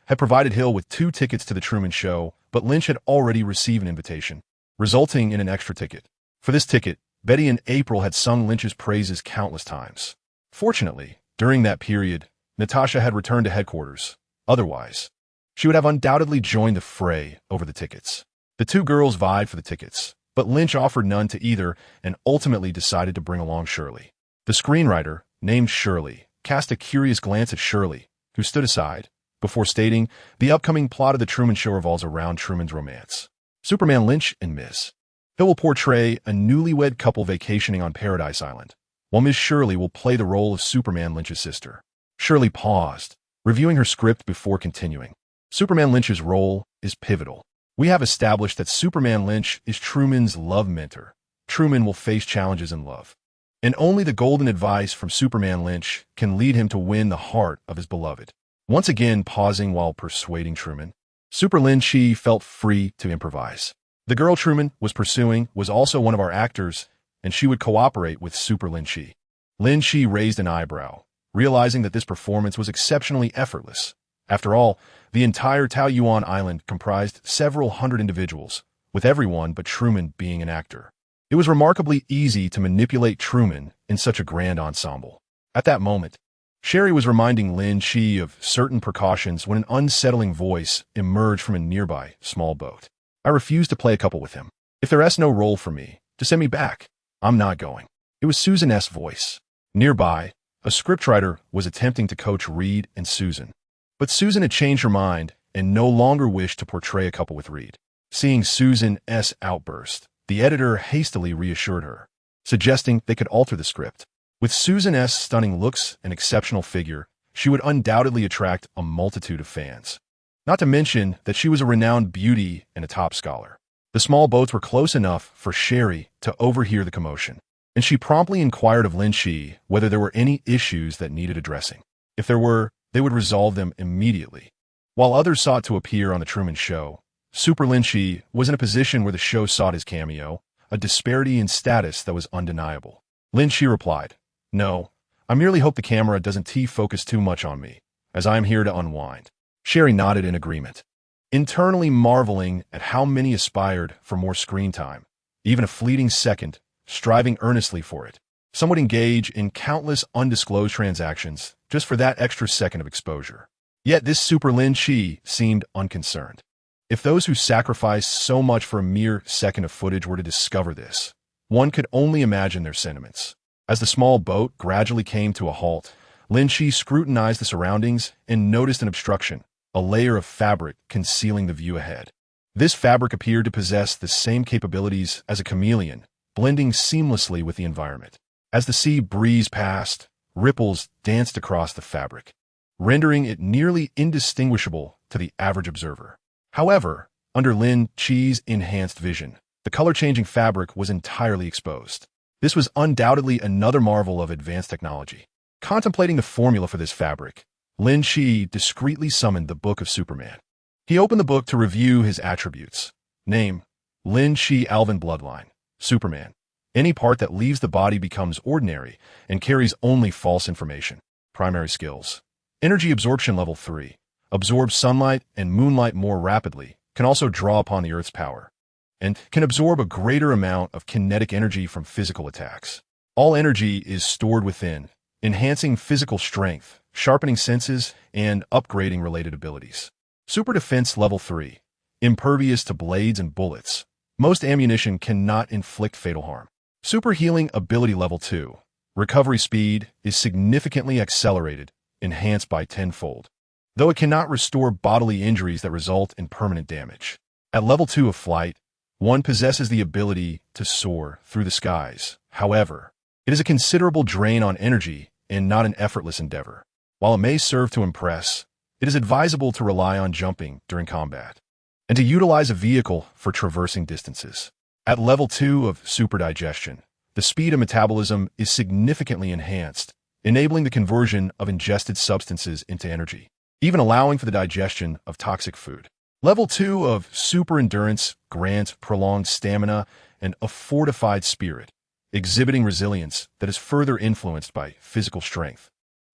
had provided Hill with 2 tickets to The Truman Show, but Lynch had already received an invitation, resulting in an extra ticket. For this ticket, Betty and April had sung Lynch's praises countless times. Fortunately, during that period, Natasha had returned to headquarters. Otherwise, she would have undoubtedly joined the fray over the tickets. The 2 girls vied for the tickets, but Lynch offered none to either and ultimately decided to bring along Shirley. The screenwriter, named Shirley, cast a curious glance at Shirley, who stood aside, before stating, the upcoming plot of The Truman Show revolves around Truman's romance. Superman Lynch and Ms. Hill will portray a newlywed couple vacationing on Paradise Island, while Ms. Shirley will play the role of Superman Lynch's sister. Shirley paused, reviewing her script before continuing. Superman Lynch's role is pivotal. We have established that Superman Lynch is Truman's love mentor. Truman will face challenges in love, and only the golden advice from Superman Lynch can lead him to win the heart of his beloved. Once again pausing while persuading Truman, Super Lin Qi felt free to improvise. The girl Truman was pursuing was also one of our actors, and she would cooperate with Super Lin Qi. Lin Qi raised an eyebrow, realizing that this performance was exceptionally effortless. After all, the entire Taoyuan island comprised several hundred individuals, with everyone but Truman being an actor. It was remarkably easy to manipulate Truman in such a grand ensemble. At that moment, Sherry was reminding Lin Qi of certain precautions when an unsettling voice emerged from a nearby small boat. I refused to play a couple with him. If there's no role for me, to send me back, I'm not going. It was Susan S.'s voice. Nearby, a scriptwriter was attempting to coach Reed and Susan. But Susan had changed her mind and no longer wished to portray a couple with Reed. Seeing Susan S. outburst, the editor hastily reassured her, suggesting they could alter the script. With Susan S.'s stunning looks and exceptional figure, she would undoubtedly attract a multitude of fans. Not to mention that she was a renowned beauty and a top scholar. The small boats were close enough for Sherry to overhear the commotion, and she promptly inquired of Lin Qi whether there were any issues that needed addressing. If there were, they would resolve them immediately. While others sought to appear on The Truman Show, Super Lin Qi was in a position where the show sought his cameo, a disparity in status that was undeniable. Lin Qi replied, "No, I merely hope the camera doesn't T-focus too much on me, as I am here to unwind." Sherry nodded in agreement, internally marveling at how many aspired for more screen time, even a fleeting second, striving earnestly for it. Some would engage in countless undisclosed transactions just for that extra second of exposure. Yet this Super Lin Qi seemed unconcerned. If those who sacrificed so much for a mere second of footage were to discover this, one could only imagine their sentiments. As the small boat gradually came to a halt, Lin Qi scrutinized the surroundings and noticed an obstruction, a layer of fabric concealing the view ahead. This fabric appeared to possess the same capabilities as a chameleon, blending seamlessly with the environment. As the sea breezed past, ripples danced across the fabric, rendering it nearly indistinguishable to the average observer. However, under Lin Qi's enhanced vision, the color-changing fabric was entirely exposed. This was undoubtedly another marvel of advanced technology. Contemplating the formula for this fabric, Lin Qi discreetly summoned the Book of Superman. He opened the book to review his attributes. Name: Lin Qi Alvin Bloodline, Superman. Any part that leaves the body becomes ordinary and carries only false information. Primary skills: energy absorption level 3. Absorbs sunlight and moonlight more rapidly, can also draw upon the Earth's power, and can absorb a greater amount of kinetic energy from physical attacks. All energy is stored within, enhancing physical strength, sharpening senses, and upgrading related abilities. Super defense level 3. Impervious to blades and bullets. Most ammunition cannot inflict fatal harm. Super healing ability level 2. Recovery speed is significantly accelerated, enhanced by tenfold, though it cannot restore bodily injuries that result in permanent damage. At level 2 of flight, one possesses the ability to soar through the skies. However, it is a considerable drain on energy and not an effortless endeavor. While it may serve to impress, it is advisable to rely on jumping during combat, and to utilize a vehicle for traversing distances. At level 2 of super digestion, the speed of metabolism is significantly enhanced, enabling the conversion of ingested substances into energy, even allowing for the digestion of toxic food. Level 2 of super endurance grants prolonged stamina and a fortified spirit, exhibiting resilience that is further influenced by physical strength,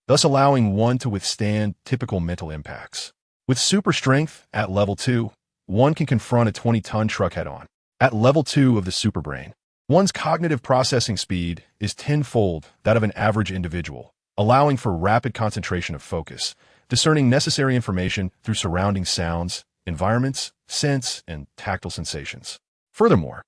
thus allowing one to withstand typical mental impacts. With super strength at level 2, one can confront a 20-ton truck head-on. At level 2 of the superbrain, one's cognitive processing speed is tenfold that of an average individual, allowing for rapid concentration of focus, discerning necessary information through surrounding sounds, environments, scents, and tactile sensations. Furthermore,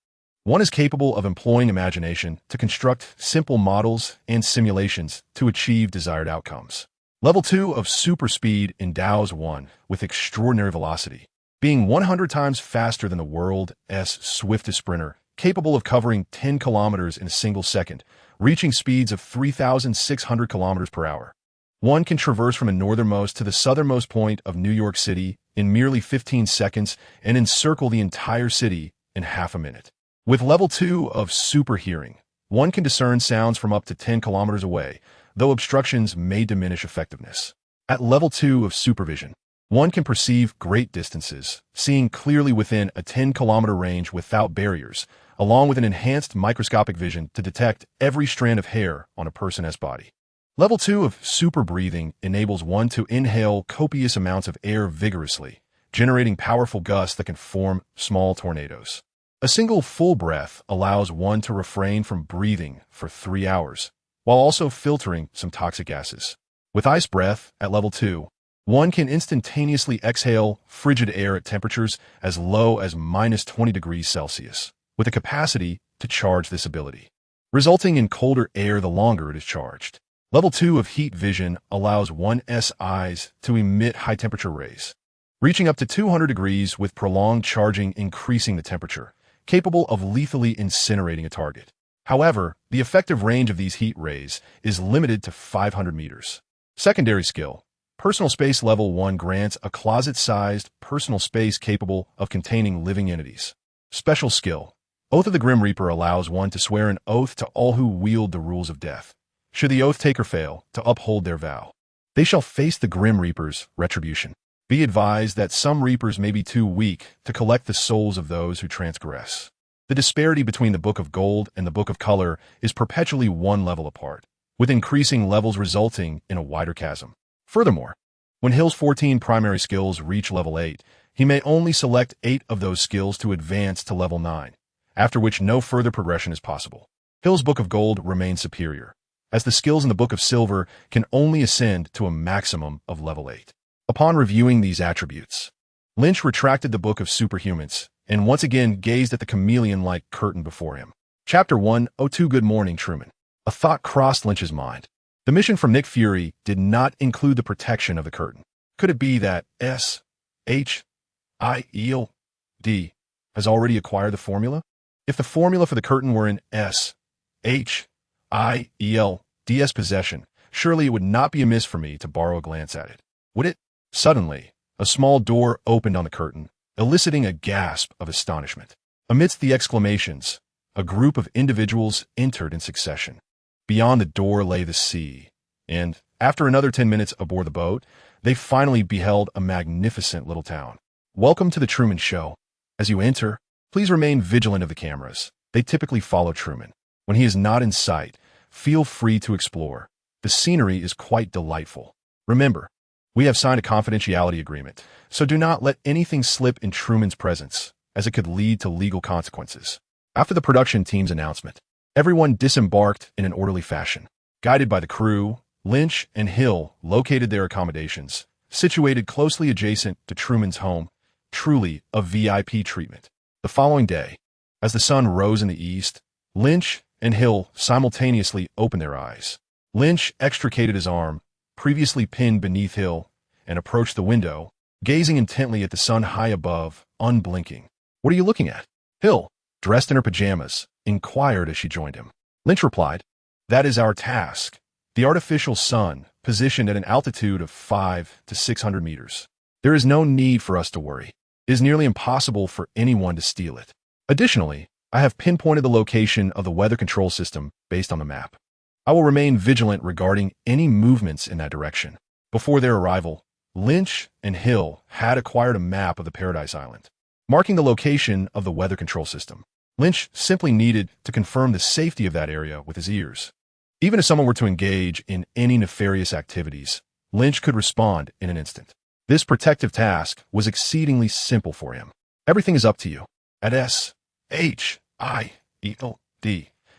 one is capable of employing imagination to construct simple models and simulations to achieve desired outcomes. Level 2 of super speed endows one with extraordinary velocity, being 100 times faster than the world's swiftest sprinter, capable of covering 10 kilometers in a single second, reaching speeds of 3,600 kilometers per hour. One can traverse from the northernmost to the southernmost point of New York City in merely 15 seconds and encircle the entire city in half a minute. With level 2 of super hearing, one can discern sounds from up to 10 kilometers away, though obstructions may diminish effectiveness. At level 2 of supervision, one can perceive great distances, seeing clearly within a 10-kilometer range without barriers, along with an enhanced microscopic vision to detect every strand of hair on a person's body. Level 2 of super breathing enables one to inhale copious amounts of air vigorously, generating powerful gusts that can form small tornadoes. A single full breath allows one to refrain from breathing for 3 hours, while also filtering some toxic gases. With ice breath at level 2, one can instantaneously exhale frigid air at temperatures as low as -20 degrees Celsius, with the capacity to charge this ability, resulting in colder air the longer it is charged. Level 2 of heat vision allows one's eyes to emit high-temperature rays, reaching up to 200 degrees with prolonged charging increasing the temperature, capable of lethally incinerating a target. However, the effective range of these heat rays is limited to 500 meters. Secondary skill. Personal space level 1 grants a closet-sized personal space capable of containing living entities. Special skill. Oath of the Grim Reaper allows one to swear an oath to all who wield the rules of death. Should the oath taker fail to uphold their vow, they shall face the Grim Reaper's retribution. Be advised that some Reapers may be too weak to collect the souls of those who transgress. The disparity between the Book of Gold and the Book of Color is perpetually one level apart, with increasing levels resulting in a wider chasm. Furthermore, when Hill's 14 primary skills reach level 8, he may only select 8 of those skills to advance to level 9, after which no further progression is possible. Hill's Book of Gold remains superior, as the skills in the Book of Silver can only ascend to a maximum of level 8. Upon reviewing these attributes, Lynch retracted the Book of Superhumans and once again gazed at the chameleon-like curtain before him. Chapter 102 Good Morning, Truman. A thought crossed Lynch's mind. The mission from Nick Fury did not include the protection of the curtain. Could it be that S.H.I.E.L.D. has already acquired the formula? If the formula for the curtain were in S.H.I.E.L.D.'s possession, surely it would not be amiss for me to borrow a glance at it. Would it? Suddenly, a small door opened on the curtain, eliciting a gasp of astonishment. Amidst the exclamations, a group of individuals entered in succession. Beyond the door lay the sea, and, after another 10 minutes aboard the boat, they finally beheld a magnificent little town. Welcome to the Truman Show. As you enter, please remain vigilant of the cameras. They typically follow Truman. When he is not in sight, feel free to explore. The scenery is quite delightful. Remember, we have signed a confidentiality agreement, so do not let anything slip in Truman's presence, as it could lead to legal consequences. After the production team's announcement, everyone disembarked in an orderly fashion. Guided by the crew, Lynch and Hill located their accommodations, situated closely adjacent to Truman's home, truly a VIP treatment. The following day, as the sun rose in the east, Lynch and Hill simultaneously opened their eyes. Lynch extricated his arm, previously pinned beneath Hill, and approached the window, gazing intently at the sun high above, unblinking. What are you looking at? Hill, dressed in her pajamas, inquired as she joined him. Lynch replied, That is our task. The artificial sun, positioned at an altitude of 500 to 600 meters. There is no need for us to worry. It is nearly impossible for anyone to steal it. Additionally, I have pinpointed the location of the weather control system based on the map. I will remain vigilant regarding any movements in that direction. Before their arrival, Lynch and Hill had acquired a map of the Paradise Island, marking the location of the weather control system. Lynch simply needed to confirm the safety of that area with his ears. Even if someone were to engage in any nefarious activities, Lynch could respond in an instant. This protective task was exceedingly simple for him. Everything is up to you. At S.H.I.E.L.D.,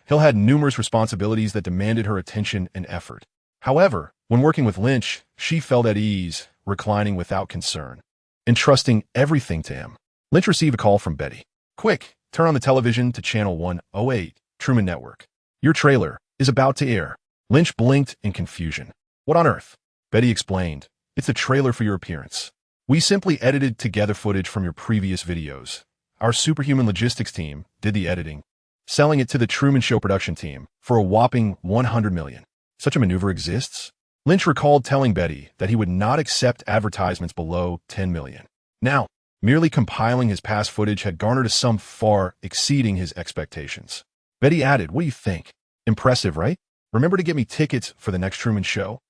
Hill had numerous responsibilities that demanded her attention and effort. However, when working with Lynch, she felt at ease, reclining without concern, entrusting everything to him. Lynch received a call from Betty. Quick, turn on the television to channel 108, Truman Network. Your trailer is about to air. Lynch blinked in confusion. What on earth? Betty explained. It's the trailer for your appearance. We simply edited together footage from your previous videos. Our superhuman logistics team did the editing, selling it to the Truman Show production team for a whopping $100 million. Such a maneuver exists? Lynch recalled telling Betty that he would not accept advertisements below $10 million. Now, merely compiling his past footage had garnered a sum far exceeding his expectations. Betty added, What do you think? Impressive, right? Remember to get me tickets for the next Truman Show?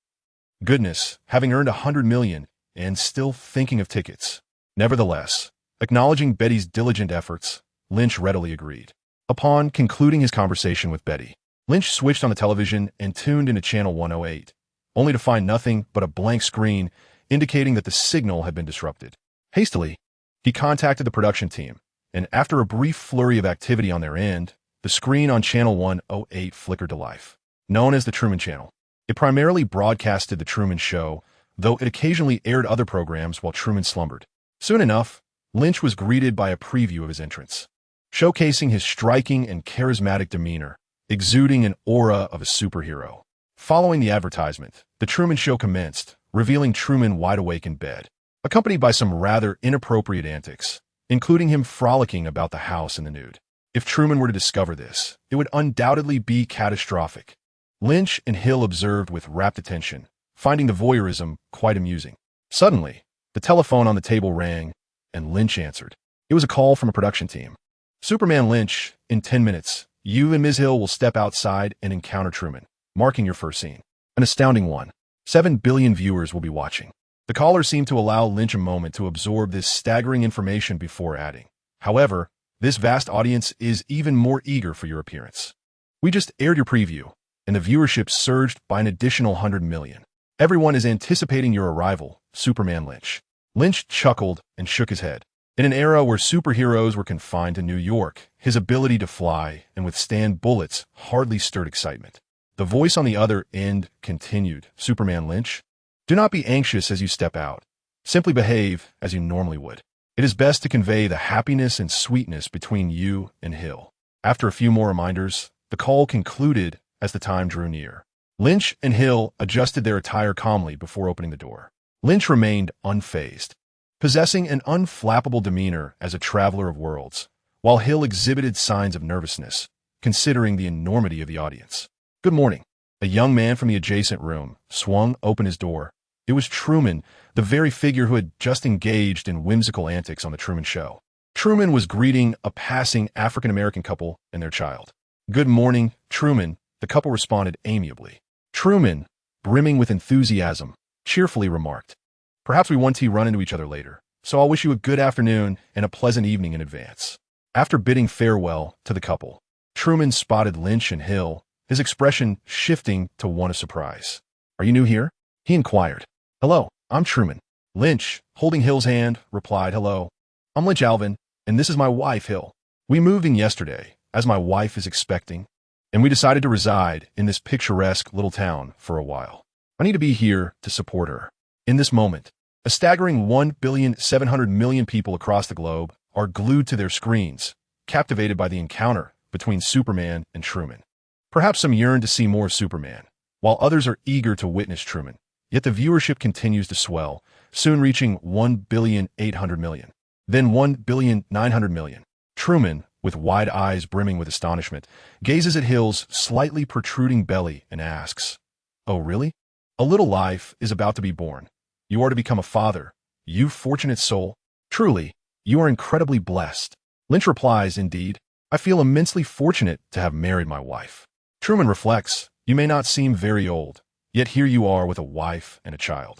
Goodness, having earned $100 million and still thinking of tickets. Nevertheless, acknowledging Betty's diligent efforts, Lynch readily agreed. Upon concluding his conversation with Betty, Lynch switched on the television and tuned into channel 108, only to find nothing but a blank screen indicating that the signal had been disrupted. Hastily, he contacted the production team, and after a brief flurry of activity on their end, the screen on Channel 108 flickered to life. Known as the Truman Channel, it primarily broadcasted The Truman Show, though it occasionally aired other programs while Truman slumbered. Soon enough, Lynch was greeted by a preview of his entrance, showcasing his striking and charismatic demeanor, exuding an aura of a superhero. Following the advertisement, The Truman Show commenced, revealing Truman wide awake in bed, accompanied by some rather inappropriate antics, including him frolicking about the house in the nude. If Truman were to discover this, it would undoubtedly be catastrophic. Lynch and Hill observed with rapt attention, finding the voyeurism quite amusing. Suddenly, the telephone on the table rang, and Lynch answered. It was a call from a production team. Superman Lynch, in 10 minutes, you and Ms. Hill will step outside and encounter Truman, marking your first scene. An astounding one. 7 billion viewers will be watching. The caller seemed to allow Lynch a moment to absorb this staggering information before adding. However, this vast audience is even more eager for your appearance. We just aired your preview, and the viewership surged by an additional 100 million. Everyone is anticipating your arrival, Superman Lynch. Lynch chuckled and shook his head. In an era where superheroes were confined to New York, his ability to fly and withstand bullets hardly stirred excitement. The voice on the other end continued, Superman Lynch, do not be anxious as you step out. Simply behave as you normally would. It is best to convey the happiness and sweetness between you and Hill. After a few more reminders, the call concluded as the time drew near. Lynch and Hill adjusted their attire calmly before opening the door. Lynch remained unfazed, possessing an unflappable demeanor as a traveler of worlds, while Hill exhibited signs of nervousness, considering the enormity of the audience. Good morning. A young man from the adjacent room swung open his door. It was Truman, the very figure who had just engaged in whimsical antics on The Truman Show. Truman was greeting a passing African-American couple and their child. Good morning, Truman, the couple responded amiably. Truman, brimming with enthusiasm, cheerfully remarked, perhaps we want to run into each other later, so I'll wish you a good afternoon and a pleasant evening in advance. After bidding farewell to the couple, Truman spotted Lynch and Hill, his expression shifting to one of surprise. Are you new here? He inquired. Hello, I'm Truman. Lynch, holding Hill's hand, replied, hello. I'm Lynch Alvin, and this is my wife, Hill. We moved in yesterday, as my wife is expecting, and we decided to reside in this picturesque little town for a while. I need to be here to support her. In this moment, a staggering 1,700,000,000 people across the globe are glued to their screens, captivated by the encounter between Superman and Truman. Perhaps some yearn to see more of Superman, while others are eager to witness Truman. Yet the viewership continues to swell, soon reaching 1,800,000,000, then 1,900,000,000. Truman, with wide eyes brimming with astonishment, gazes at Hill's slightly protruding belly and asks, oh really? A little life is about to be born. You are to become a father, you fortunate soul. Truly, you are incredibly blessed. Lynch replies, indeed, I feel immensely fortunate to have married my wife. Truman reflects, you may not seem very old, yet here you are with a wife and a child.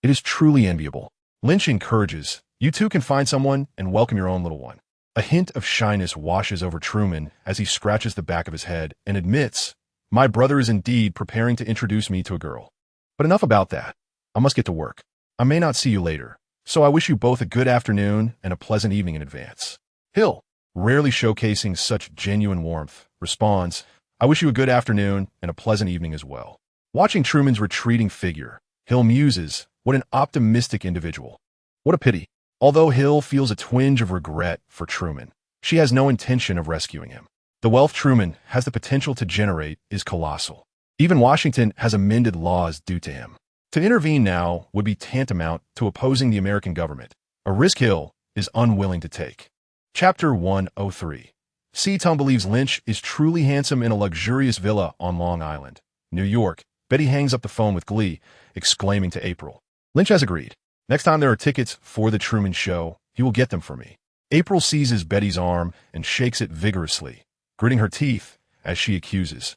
It is truly enviable. Lynch encourages, you too can find someone and welcome your own little one. A hint of shyness washes over Truman as he scratches the back of his head and admits, my brother is indeed preparing to introduce me to a girl. But enough about that. I must get to work. I may not see you later, so I wish you both a good afternoon and a pleasant evening in advance. Hill, rarely showcasing such genuine warmth, responds, I wish you a good afternoon and a pleasant evening as well. Watching Truman's retreating figure, Hill muses, what an optimistic individual. What a pity. Although Hill feels a twinge of regret for Truman, she has no intention of rescuing him. The wealth Truman has the potential to generate is colossal. Even Washington has amended laws due to him. To intervene now would be tantamount to opposing the American government, a risk Hill is unwilling to take. Chapter 103. C-Town believes Lynch is truly handsome in a luxurious villa on Long Island, New York. Betty hangs up the phone with glee, exclaiming to April. Lynch has agreed. Next time there are tickets for The Truman Show, he will get them for me. April seizes Betty's arm and shakes it vigorously, gritting her teeth as she accuses.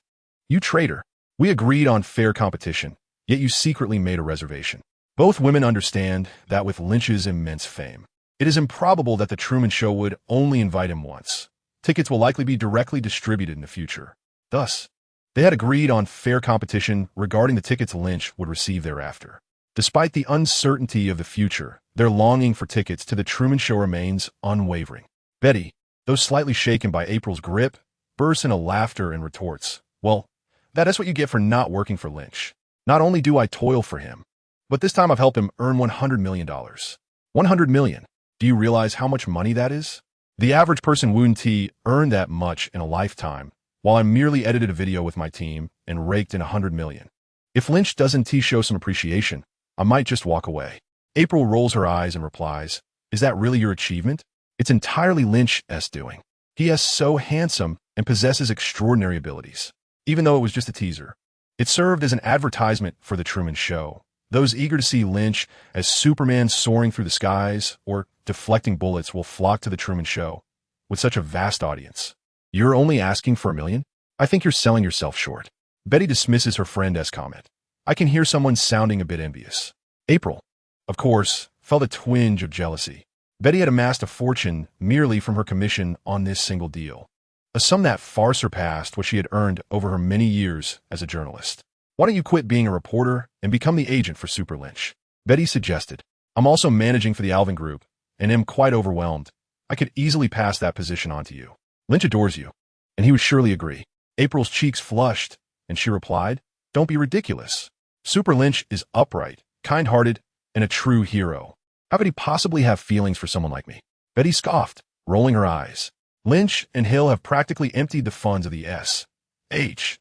You traitor. We agreed on fair competition, yet you secretly made a reservation. Both women understand that with Lynch's immense fame, it is improbable that The Truman Show would only invite him once. Tickets will likely be directly distributed in the future. Thus, They had agreed on fair competition regarding the tickets Lynch would receive thereafter. Despite the uncertainty of the future, their longing for tickets to the Truman Show remains unwavering. Betty, though slightly shaken by April's grip, bursts into laughter and retorts, "Well, that is what you get for not working for Lynch. Not only do I toil for him, but this time I've helped him earn $100 million. $100 million. Do you realize how much money that is? The average person Lin Qi earned that much in a lifetime, while I merely edited a video with my team and raked in $100 million. If Lynch doesn't show some appreciation, I might just walk away." April rolls her eyes and replies, "Is that really your achievement? It's entirely Lynch's doing. He is so handsome and possesses extraordinary abilities. Even though it was just a teaser, it served as an advertisement for the Truman Show. Those eager to see Lynch as Superman soaring through the skies or deflecting bullets will flock to the Truman Show with such a vast audience. You're only asking for $1 million? I think you're selling yourself short." Betty dismisses her friend's comment. I can hear someone sounding a bit envious. April, of course, felt a twinge of jealousy. Betty had amassed a fortune merely from her commission on this single deal, a sum that far surpassed what she had earned over her many years as a journalist. "Why don't you quit being a reporter and become the agent for Super Lynch?" Betty suggested. "I'm also managing for the Alvin Group and am quite overwhelmed. I could easily pass that position on to you. Lynch adores you, and he would surely agree." April's cheeks flushed, and she replied, "Don't be ridiculous. Super Lynch is upright, kind-hearted, and a true hero. How could he possibly have feelings for someone like me?" Betty scoffed, rolling her eyes. "Lynch and Hill have practically emptied the funds of the S.H.I.E.L.D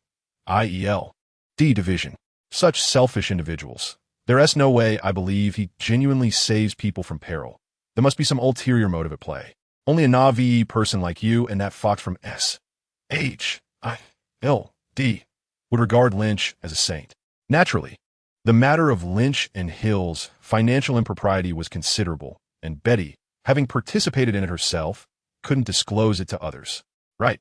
division. Such selfish individuals. There is no way I believe he genuinely saves people from peril. There must be some ulterior motive at play. Only a naive person like you and that fox from S.H.I.E.L.D would regard Lynch as a saint." Naturally, the matter of Lynch and Hill's financial impropriety was considerable, and Betty, having participated in it herself, couldn't disclose it to others. Right,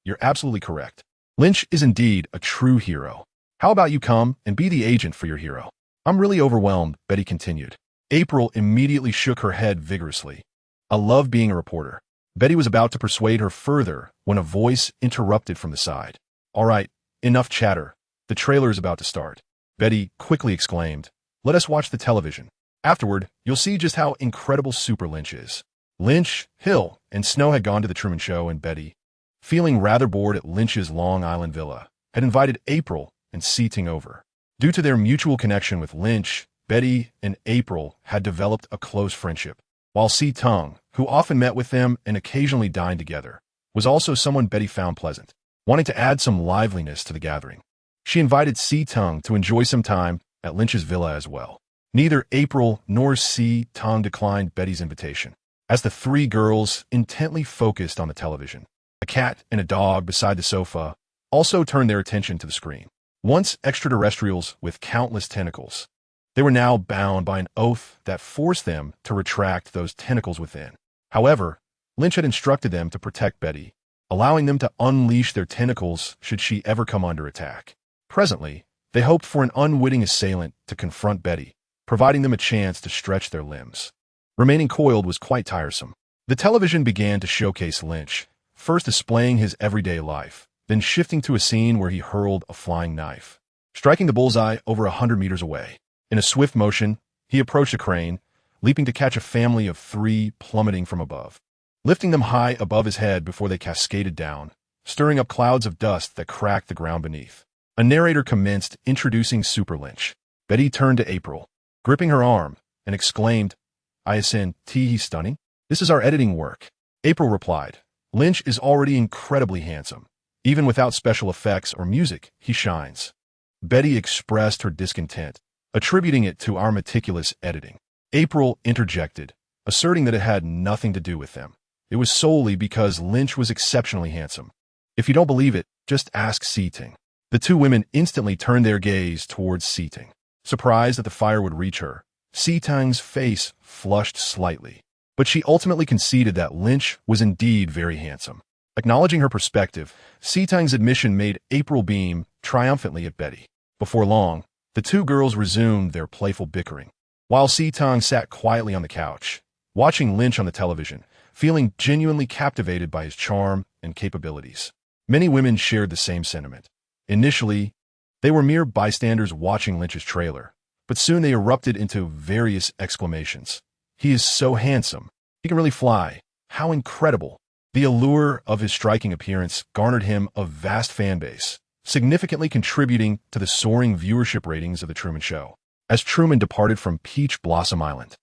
you're absolutely correct. Lynch is indeed a true hero. How about you come and be the agent for your hero?" "I'm really overwhelmed," Betty continued. April immediately shook her head vigorously. "I love being a reporter." Betty was about to persuade her further when a voice interrupted from the side. "All right, enough chatter. The trailer is about to start." Betty quickly exclaimed, "Let us watch the television. Afterward, you'll see just how incredible Super Lynch is." Lynch, Hill, and Snow had gone to the Truman Show, and Betty, feeling rather bored at Lynch's Long Island villa, had invited April and S.H.I.E.L.D over. Due to their mutual connection with Lynch, Betty and April had developed a close friendship, while S.H.I.E.L.D, who often met with them and occasionally dined together, was also someone Betty found pleasant. Wanting to add some liveliness to the gathering, she invited S.H.I.E.L.D to enjoy some time at Lynch's villa as well. Neither April nor S.H.I.E.L.D declined Betty's invitation. As the three girls intently focused on the television, a cat and a dog beside the sofa also turned their attention to the screen. Once extraterrestrials with countless tentacles, they were now bound by an oath that forced them to retract those tentacles within. However, Lynch had instructed them to protect Betty, allowing them to unleash their tentacles should she ever come under attack. Presently, they hoped for an unwitting assailant to confront Betty, providing them a chance to stretch their limbs. Remaining coiled was quite tiresome. The television began to showcase Lynch, first displaying his everyday life, then shifting to a scene where he hurled a flying knife, striking the bullseye over 100 meters away. In a swift motion, he approached a crane, leaping to catch a family of 3 plummeting from above, lifting them high above his head before they cascaded down, stirring up clouds of dust that cracked the ground beneath. A narrator commenced introducing Super Lynch. Betty turned to April, gripping her arm, and exclaimed, "Isn't he stunning? This is our editing work." April replied, "Lynch is already incredibly handsome. Even without special effects or music, he shines." Betty expressed her discontent, attributing it to our meticulous editing. April interjected, asserting that it had nothing to do with them. It was solely because Lynch was exceptionally handsome. If you don't believe it, just ask S.H.I.E.L.D. The two women instantly turned their gaze towards S.H.I.E.L.D. Surprised that the fire would reach her, S.H.I.E.L.D.'s face flushed slightly, but she ultimately conceded that Lynch was indeed very handsome. Acknowledging her perspective, S.H.I.E.L.D.'s admission made April beam triumphantly at Betty. Before long, the two girls resumed their playful bickering, while S.H.I.E.L.D. sat quietly on the couch, watching Lynch on the television, feeling genuinely captivated by his charm and capabilities. Many women shared the same sentiment. Initially, they were mere bystanders watching Lynch's trailer, but soon they erupted into various exclamations. "He is so handsome. He can really fly. How incredible." The allure of his striking appearance garnered him a vast fan base, significantly contributing to the soaring viewership ratings of The Truman Show. As Truman departed from Peach Blossom Island,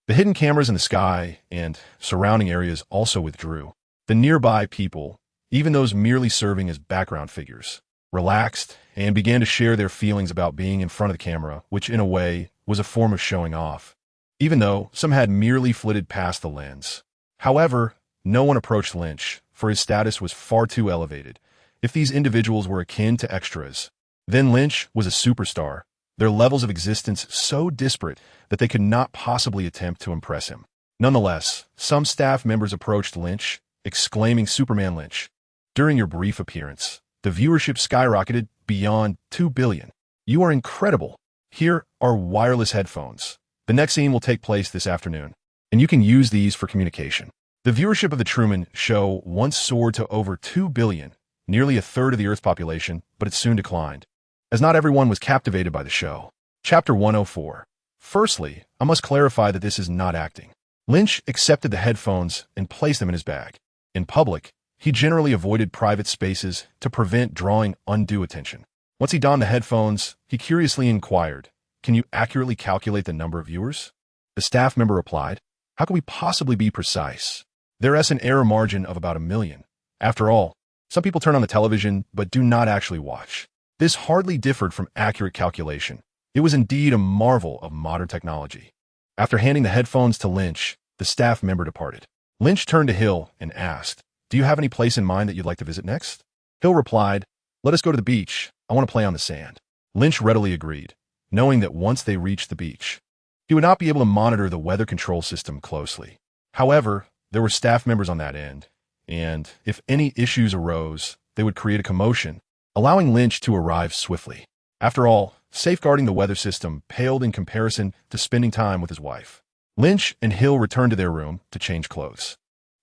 the hidden cameras in the sky and surrounding areas also withdrew. The nearby people, even those merely serving as background figures, relaxed and began to share their feelings about being in front of the camera, which in a way was a form of showing off, even though some had merely flitted past the lens. However, no one approached Lynch, for his status was far too elevated. If these individuals were akin to extras, then Lynch was a superstar, their levels of existence so disparate that they could not possibly attempt to impress him. Nonetheless, some staff members approached Lynch, exclaiming, "Superman Lynch, during your brief appearance, the viewership skyrocketed beyond 2 billion. You are incredible. Here are wireless headphones. The next scene will take place this afternoon, and you can use these for communication." The viewership of The Truman Show once soared to over 2 billion, nearly a third of the Earth's population, but it soon declined, as not everyone was captivated by the show. Chapter 104. Firstly, I must clarify that this is not acting. Lynch accepted the headphones and placed them in his bag. In public, he generally avoided private spaces to prevent drawing undue attention. Once he donned the headphones, he curiously inquired, "Can you accurately calculate the number of viewers?" The staff member replied, "How can we possibly be precise? There is an error margin of about 1 million. After all, some people turn on the television but do not actually watch." This hardly differed from accurate calculation. It was indeed a marvel of modern technology. After handing the headphones to Lynch, the staff member departed. Lynch turned to Hill and asked, "Do you have any place in mind that you'd like to visit next?" Hill replied, "Let us go to the beach. I want to play on the sand." Lynch readily agreed, knowing that once they reached the beach, he would not be able to monitor the weather control system closely. However, there were staff members on that end, and if any issues arose, they would create a commotion, allowing Lynch to arrive swiftly. After all, safeguarding the weather system paled in comparison to spending time with his wife. Lynch and Hill returned to their room to change clothes.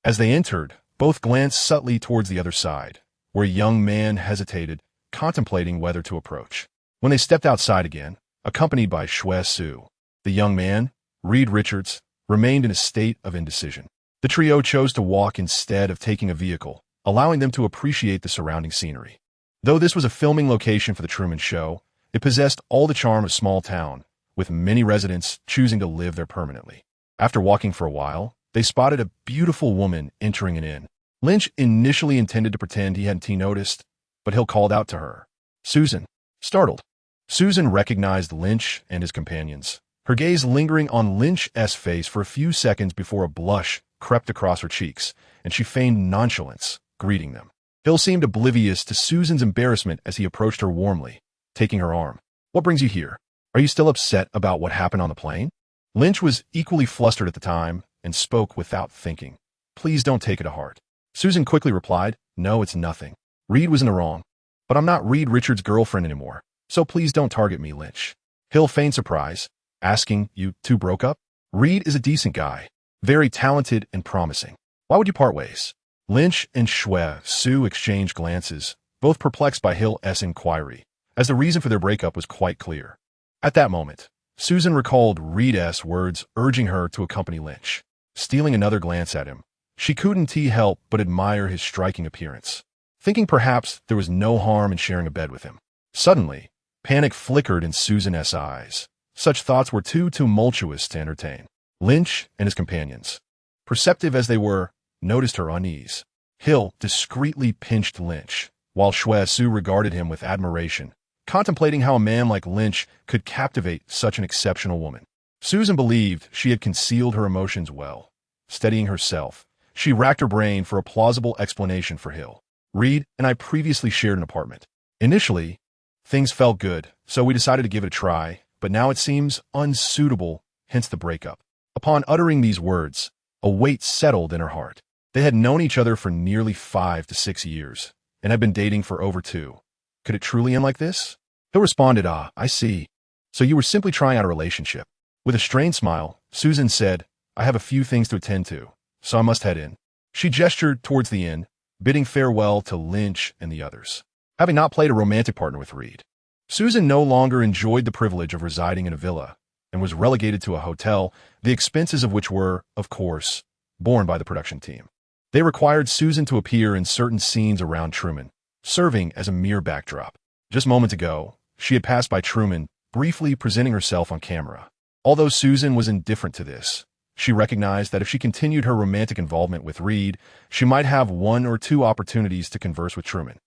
As they entered, both glanced subtly towards the other side, where a young man hesitated, contemplating whether to approach. When they stepped outside again, accompanied by S.H.I.E.L.D, the young man, Reed Richards, remained in a state of indecision. The trio chose to walk instead of taking a vehicle, allowing them to appreciate the surrounding scenery. Though this was a filming location for The Truman Show, it possessed all the charm of small town, with many residents choosing to live there permanently. After walking for a while, they spotted a beautiful woman entering an inn. Lynch initially intended to pretend he hadn't noticed, but Hill called out to her, "Susan." Startled, Susan recognized Lynch and his companions, her gaze lingering on Lynch's face for a few seconds before a blush crept across her cheeks, and she feigned nonchalance, greeting them. Hill seemed oblivious to Susan's embarrassment as he approached her warmly, taking her arm. "What brings you here? Are you still upset about what happened on the plane?" Lynch was equally flustered at the time and spoke without thinking. "Please don't take it to heart." Susan quickly replied, "No, it's nothing. Reed was in the wrong, but I'm not Reed Richards' girlfriend anymore, so please don't target me, Lynch." Hill feigned surprise, asking, "You two broke up?" "Reed is a decent guy, very talented and promising. Why would you part ways?" Lynch and Sue exchanged glances, both perplexed by Hill's inquiry, as the reason for their breakup was quite clear. At that moment, Susan recalled Reed's words urging her to accompany Lynch. Stealing another glance at him, she couldn't help but admire his striking appearance, thinking perhaps there was no harm in sharing a bed with him. Suddenly, panic flickered in Susan's eyes. Such thoughts were too tumultuous to entertain. Lynch and his companions, perceptive as they were, noticed her unease. Hill discreetly pinched Lynch, while Sue regarded him with admiration, contemplating how a man like Lynch could captivate such an exceptional woman. Susan believed she had concealed her emotions well. Steadying herself, she racked her brain for a plausible explanation for Hill. "Reed and I previously shared an apartment. Initially, things felt good, so we decided to give it a try, but now it seems unsuitable, hence the breakup." Upon uttering these words, a weight settled in her heart. They had known each other for nearly 5 to 6 years, and had been dating for over 2. Could it truly end like this? Hill responded, "I see. So you were simply trying out a relationship." With a strained smile, Susan said, "I have a few things to attend to, so I must head in." She gestured towards the inn, bidding farewell to Lynch and the others. having not played a romantic partner with Reed. Susan no longer enjoyed the privilege of residing in a villa and was relegated to a hotel, the expenses of which were, of course, borne by the production team. They required Susan to appear in certain scenes around Truman, serving as a mere backdrop. Just moments ago, she had passed by Truman, briefly presenting herself on camera. Although Susan was indifferent to this, she recognized that if she continued her romantic involvement with Reed, she might have one or two opportunities to converse with Truman.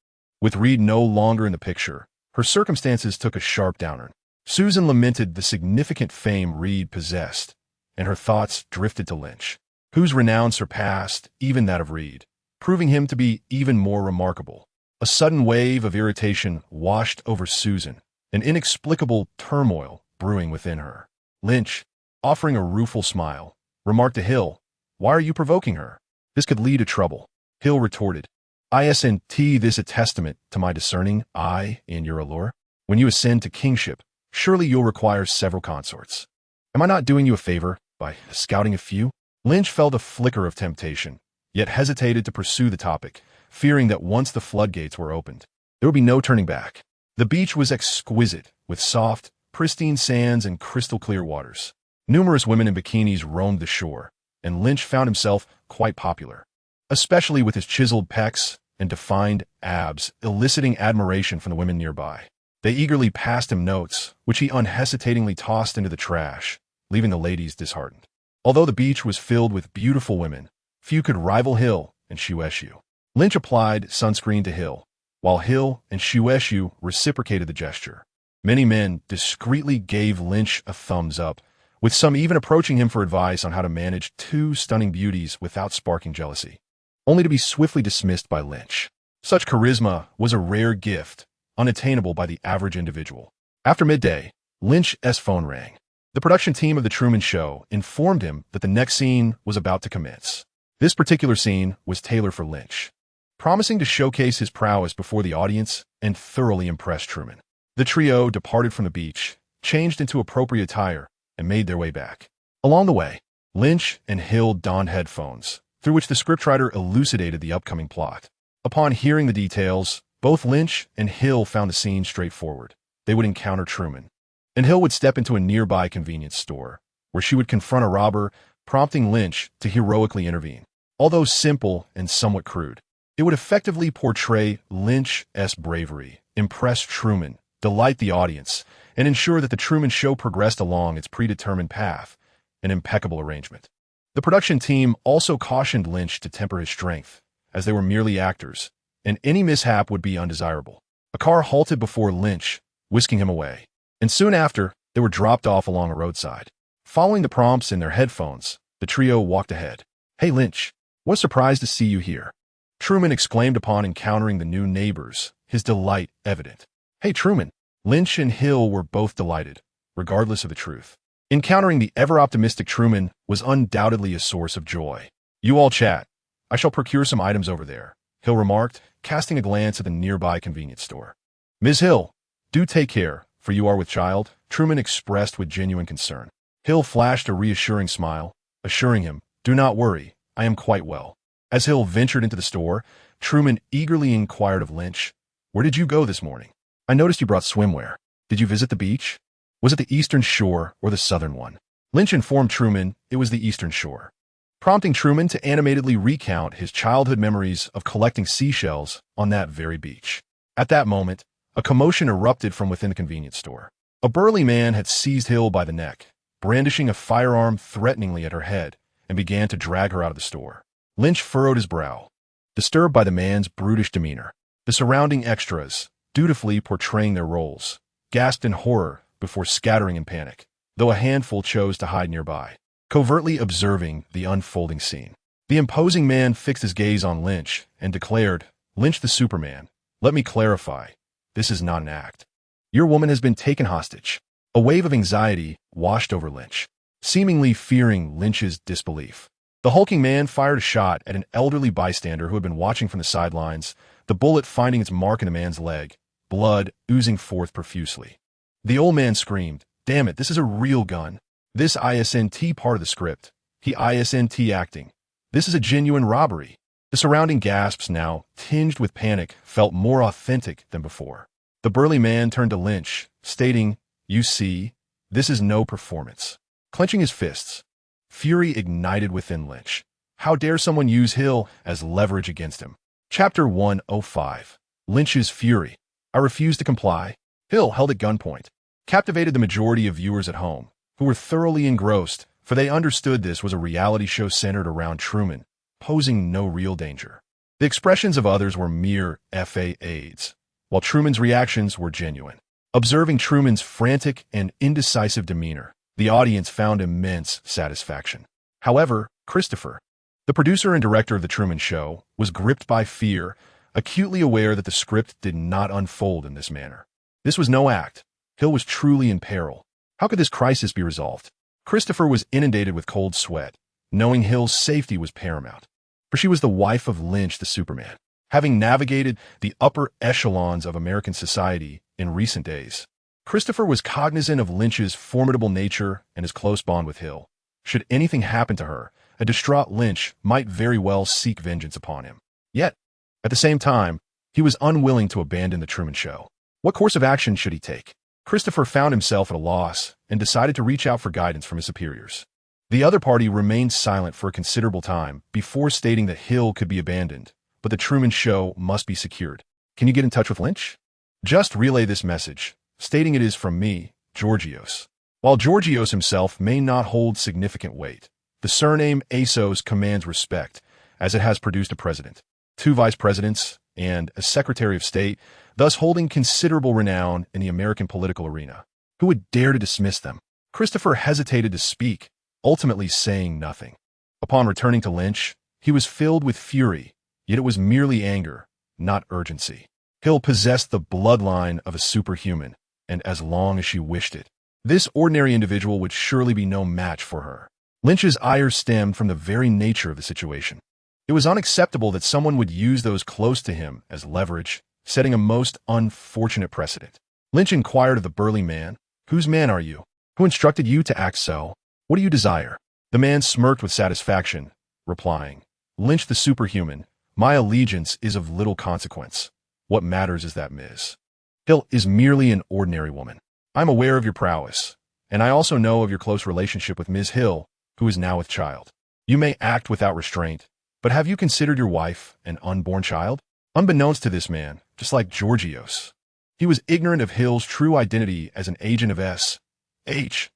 With Reed no longer in the picture, her circumstances took a sharp downturn. Susan lamented the significant fame Reed possessed, and her thoughts drifted to Lynch, whose renown surpassed even that of Reed, proving him to be even more remarkable. A sudden wave of irritation washed over Susan, an inexplicable turmoil brewing within her. Lynch, offering a rueful smile, remarked to Hill, "Why are you provoking her? This could lead to trouble." Hill retorted, "Isn't this a testament to my discerning eye in your allure? When you ascend to kingship, surely you'll require several consorts. Am I not doing you a favor by scouting a few?" Lynch felt a flicker of temptation, yet hesitated to pursue the topic, fearing that once the floodgates were opened, there would be no turning back. The beach was exquisite, with soft, pristine sands and crystal-clear waters. Numerous women in bikinis roamed the shore, and Lynch found himself quite popular, especially with his chiseled pecs and defined abs, eliciting admiration from the women nearby. They eagerly passed him notes, which he unhesitatingly tossed into the trash, leaving the ladies disheartened. Although the beach was filled with beautiful women, few could rival Hill and S.H.I.E.L.D. Lynch applied sunscreen to Hill, while Hill and S.H.I.E.L.D. reciprocated the gesture. Many men discreetly gave Lynch a thumbs up, with some even approaching him for advice on how to manage two stunning beauties without sparking jealousy, only to be swiftly dismissed by Lynch. Such charisma was a rare gift, unattainable by the average individual. After midday, Lynch's phone rang. The production team of The Truman Show informed him that the next scene was about to commence. This particular scene was tailored for Lynch, promising to showcase his prowess before the audience and thoroughly impress Truman. The trio departed from the beach, changed into appropriate attire, and made their way back. Along the way, Lynch and Hill donned headphones, through which the scriptwriter elucidated the upcoming plot. Upon hearing the details, both Lynch and Hill found the scene straightforward. They would encounter Truman, and Hill would step into a nearby convenience store, where she would confront a robber, prompting Lynch to heroically intervene. Although simple and somewhat crude, it would effectively portray Lynch's bravery, impress Truman, delight the audience, and ensure that the Truman Show progressed along its predetermined path, an impeccable arrangement. The production team also cautioned Lynch to temper his strength, as they were merely actors, and any mishap would be undesirable. A car halted before Lynch, whisking him away, and soon after, they were dropped off along a roadside. Following the prompts in their headphones, the trio walked ahead. "Hey Lynch, what a surprise to see you here," Truman exclaimed upon encountering the new neighbors, his delight evident. "Hey Truman." Lynch and Hill were both delighted, regardless of the truth. Encountering the ever-optimistic Truman was undoubtedly a source of joy. "You all chat. I shall procure some items over there," Hill remarked, casting a glance at the nearby convenience store. "Ms. Hill, do take care, for you are with child," Truman expressed with genuine concern. Hill flashed a reassuring smile, assuring him, "Do not worry, I am quite well." As Hill ventured into the store, Truman eagerly inquired of Lynch, "Where did you go this morning? I noticed you brought swimwear. Did you visit the beach? Was it the eastern shore or the southern one?" Lynch informed Truman it was the eastern shore, prompting Truman to animatedly recount his childhood memories of collecting seashells on that very beach. At that moment, a commotion erupted from within the convenience store. A burly man had seized Hill by the neck, brandishing a firearm threateningly at her head, and began to drag her out of the store. Lynch furrowed his brow, disturbed by the man's brutish demeanor. The surrounding extras, dutifully portraying their roles, gasped in horror before scattering in panic, though a handful chose to hide nearby, covertly observing the unfolding scene. The imposing man fixed his gaze on Lynch and declared, "Lynch the Superman, let me clarify, this is not an act. Your woman has been taken hostage." A wave of anxiety washed over Lynch, seemingly fearing Lynch's disbelief. The hulking man fired a shot at an elderly bystander who had been watching from the sidelines, the bullet finding its mark in the man's leg, blood oozing forth profusely. The old man screamed, "Damn it, this is a real gun. This isn't part of the script. He isn't acting. This is a genuine robbery." The surrounding gasps, now tinged with panic, felt more authentic than before. The burly man turned to Lynch, stating, "You see, this is no performance." Clenching his fists, fury ignited within Lynch. How dare someone use Hill as leverage against him? Chapter 105. Lynch's Fury. I refuse to comply. Hill, held at gunpoint, captivated the majority of viewers at home, who were thoroughly engrossed, for they understood this was a reality show centered around Truman, posing no real danger. The expressions of others were mere FA-aids, while Truman's reactions were genuine. Observing Truman's frantic and indecisive demeanor, the audience found immense satisfaction. However, Christopher, the producer and director of The Truman Show, was gripped by fear, acutely aware that the script did not unfold in this manner. This was no act. Hill was truly in peril. How could this crisis be resolved? Christopher was inundated with cold sweat, knowing Hill's safety was paramount. For she was the wife of Lynch the Superman, having navigated the upper echelons of American society in recent days. Christopher was cognizant of Lynch's formidable nature and his close bond with Hill. Should anything happen to her, a distraught Lynch might very well seek vengeance upon him. Yet, at the same time, he was unwilling to abandon the Truman Show. What course of action should he take? Christopher found himself at a loss and decided to reach out for guidance from his superiors. The other party remained silent for a considerable time before stating that Hill could be abandoned, but the Truman Show must be secured. Can you get in touch with Lynch? Just relay this message, stating it is from me, Georgios. While Georgios himself may not hold significant weight, the surname ASOS commands respect, as it has produced a president, 2 vice presidents, and a secretary of state, thus holding considerable renown in the American political arena. Who would dare to dismiss them? Christopher hesitated to speak, ultimately saying nothing. Upon returning to Lynch, he was filled with fury, yet it was merely anger, not urgency. Hill possessed the bloodline of a superhuman, and as long as she wished it, this ordinary individual would surely be no match for her. Lynch's ire stemmed from the very nature of the situation. It was unacceptable that someone would use those close to him as leverage, setting a most unfortunate precedent. Lynch inquired of the burly man, "Whose man are you? Who instructed you to act so? What do you desire?" The man smirked with satisfaction, replying, "Lynch the superhuman, my allegiance is of little consequence. What matters is that Ms. Hill is merely an ordinary woman. I'm aware of your prowess, and I also know of your close relationship with Ms. Hill, who is now with child. You may act without restraint, but have you considered your wife an unborn child?" Unbeknownst to this man, just like Georgios, he was ignorant of Hill's true identity as an agent of S.H.I.E.L.D.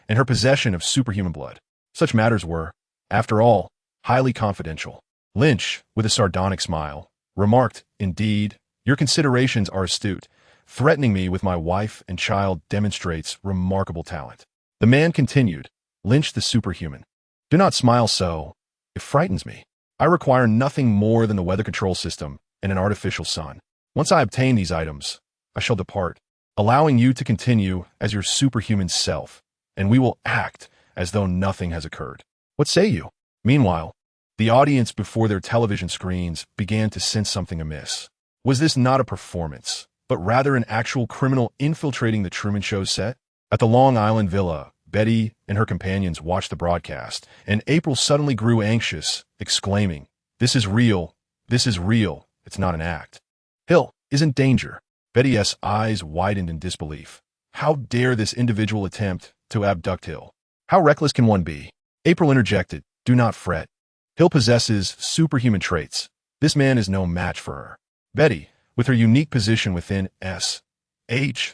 and her possession of superhuman blood. Such matters were, after all, highly confidential. Lynch, with a sardonic smile, remarked, "Indeed, your considerations are astute. Threatening me with my wife and child demonstrates remarkable talent." The man continued, "Lynch the superhuman. Do not smile so. It frightens me. I require nothing more than the weather control system and an artificial sun. Once I obtain these items, I shall depart, allowing you to continue as your superhuman self, and we will act as though nothing has occurred. What say you?" Meanwhile, the audience before their television screens began to sense something amiss. Was this not a performance, but rather an actual criminal infiltrating the Truman Show set? At the Long Island villa, Betty and her companions watched the broadcast, and April suddenly grew anxious, exclaiming, "This is real. This is real. It's not an act. Hill is in danger." Betty's eyes widened in disbelief. How dare this individual attempt to abduct Hill? How reckless can one be? April interjected, "Do not fret. Hill possesses superhuman traits. This man is no match for her." Betty, with her unique position within S.H.I.E.L.D.,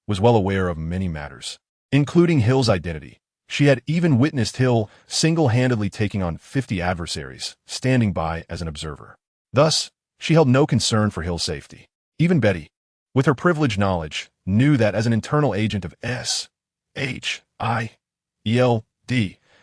was well aware of many matters, including Hill's identity. She had even witnessed Hill single-handedly taking on 50 adversaries, standing by as an observer. Thus, she held no concern for Hill's safety. Even Betty, with her privileged knowledge, knew that as an internal agent of S.H.I.E.L.D.,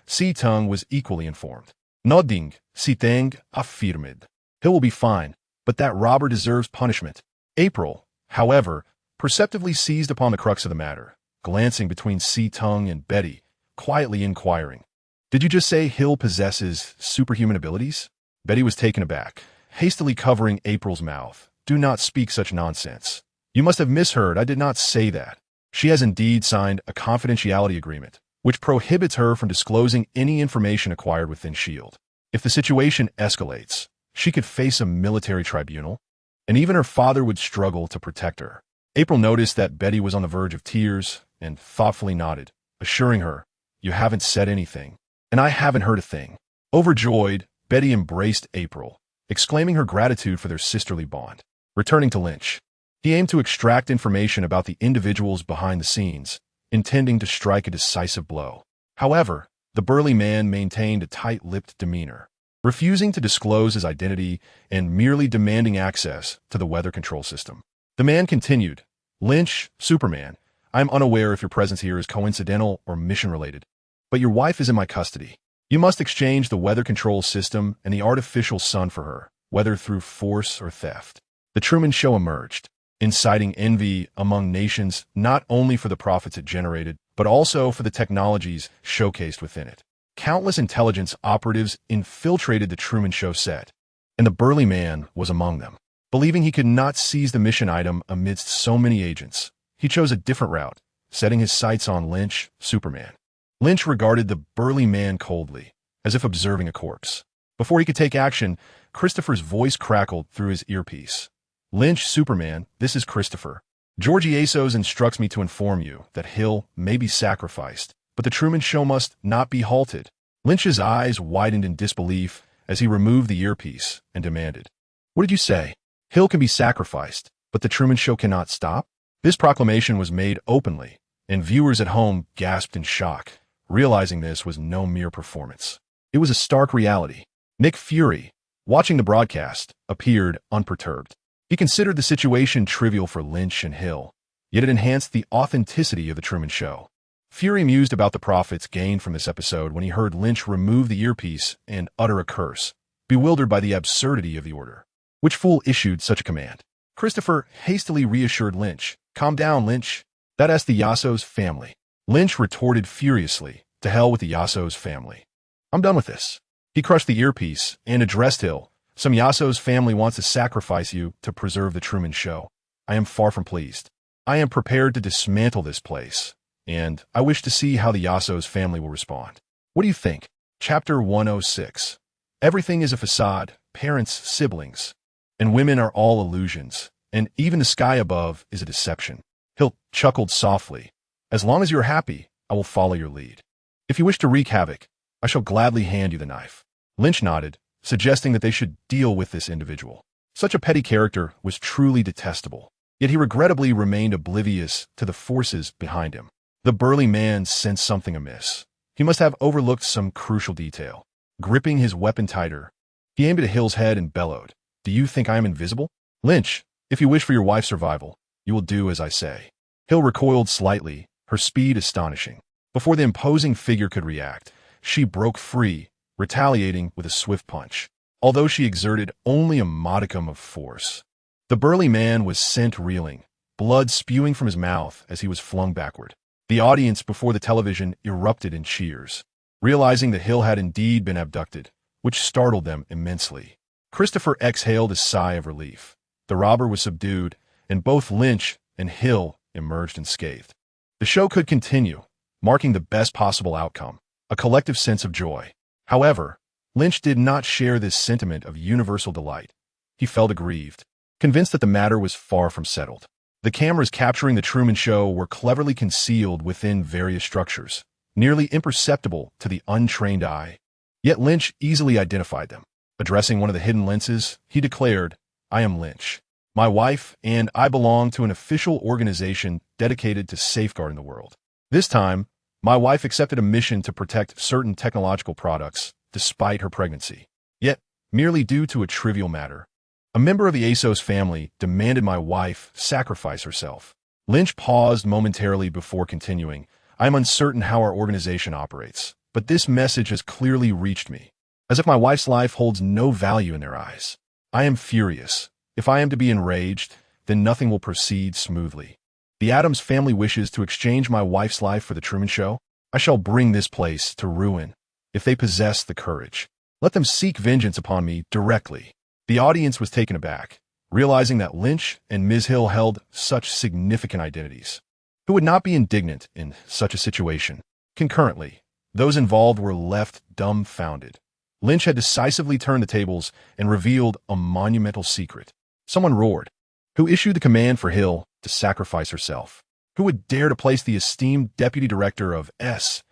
C-Tongue was equally informed. Nodding, C-Tang affirmed. Hill will be fine, but that robber deserves punishment. April, however, perceptively seized upon the crux of the matter, glancing between C-Tongue and Betty, quietly inquiring, "Did you just say Hill possesses superhuman abilities?" Betty was taken aback, hastily covering April's mouth. "Do not speak such nonsense. You must have misheard. I did not say that. She has indeed signed a confidentiality agreement, which prohibits her from disclosing any information acquired within S.H.I.E.L.D. If the situation escalates, she could face a military tribunal, and even her father would struggle to protect her. April noticed that Betty was on the verge of tears and thoughtfully nodded, assuring her, "You haven't said anything, and I haven't heard a thing." Overjoyed, Betty embraced April, exclaiming her gratitude for their sisterly bond. Returning to Lynch, he aimed to extract information about the individuals behind the scenes, intending to strike a decisive blow. However, the burly man maintained a tight-lipped demeanor, refusing to disclose his identity and merely demanding access to the weather control system. The man continued, "Lynch, Superman, I am unaware if your presence here is coincidental or mission-related, but your wife is in my custody. You must exchange the weather control system and the artificial sun for her, whether through force or theft." The Truman Show emerged, inciting envy among nations not only for the profits it generated, but also for the technologies showcased within it. Countless intelligence operatives infiltrated the Truman Show set, and the burly man was among them. Believing he could not seize the mission item amidst so many agents, he chose a different route, setting his sights on Lynch, Superman. Lynch regarded the burly man coldly, as if observing a corpse. Before he could take action, Christopher's voice crackled through his earpiece. "Lynch, Superman, this is Christopher. Georgie Asos instructs me to inform you that Hill may be sacrificed, but the Truman Show must not be halted." Lynch's eyes widened in disbelief as he removed the earpiece and demanded, "What did you say? Hill can be sacrificed, but the Truman Show cannot stop?" This proclamation was made openly, and viewers at home gasped in shock, realizing this was no mere performance. It was a stark reality. Nick Fury, watching the broadcast, appeared unperturbed. He considered the situation trivial for Lynch and Hill, yet it enhanced the authenticity of the Truman Show. Fury mused about the profits gained from this episode when he heard Lynch remove the earpiece and utter a curse, bewildered by the absurdity of the order. Which fool issued such a command? Christopher hastily reassured Lynch. "Calm down, Lynch. That asked the Yasos family." Lynch retorted furiously, "To hell with the Yasos family. I'm done with this." He crushed the earpiece and addressed Hill. "Some Yasos family wants to sacrifice you to preserve the Truman Show. I am far from pleased. I am prepared to dismantle this place, and I wish to see how the Yasos family will respond. What do you think?" Chapter 106. Everything is a facade, parents, siblings, and women are all illusions, and even the sky above is a deception. Hill chuckled softly. "As long as you are happy, I will follow your lead. If you wish to wreak havoc, I shall gladly hand you the knife." Lynch nodded, suggesting that they should deal with this individual. Such a petty character was truly detestable, yet he regrettably remained oblivious to the forces behind him. The burly man sensed something amiss. He must have overlooked some crucial detail. Gripping his weapon tighter, he aimed at Hill's head and bellowed, "Do you think I am invisible? Lynch, if you wish for your wife's survival, you will do as I say." Hill recoiled slightly, her speed astonishing. Before the imposing figure could react, she broke free, retaliating with a swift punch, although she exerted only a modicum of force. The burly man was sent reeling, blood spewing from his mouth as he was flung backward. The audience before the television erupted in cheers, realizing that Hill had indeed been abducted, which startled them immensely. Christopher exhaled a sigh of relief. The robber was subdued, and both Lynch and Hill emerged unscathed. The show could continue, marking the best possible outcome, a collective sense of joy. However, Lynch did not share this sentiment of universal delight. He felt aggrieved, convinced that the matter was far from settled. The cameras capturing the Truman Show were cleverly concealed within various structures, nearly imperceptible to the untrained eye. Yet Lynch easily identified them. Addressing one of the hidden lenses, he declared, "I am Lynch. My wife and I belong to an official organization dedicated to safeguarding the world. This time, my wife accepted a mission to protect certain technological products despite her pregnancy. Yet, merely due to a trivial matter, a member of the Asos family demanded my wife sacrifice herself." Lynch paused momentarily before continuing, "I am uncertain how our organization operates, but this message has clearly reached me, as if my wife's life holds no value in their eyes. I am furious. If I am to be enraged, then nothing will proceed smoothly. The Addams family wishes to exchange my wife's life for the Truman Show. I shall bring this place to ruin, if they possess the courage. Let them seek vengeance upon me directly." The audience was taken aback, realizing that Lynch and Ms. Hill held such significant identities. Who would not be indignant in such a situation? Concurrently, those involved were left dumbfounded. Lynch had decisively turned the tables and revealed a monumental secret. Someone roared. Who issued the command for Hill to sacrifice herself? Who would dare to place the esteemed deputy director of S.H.I.E.L.D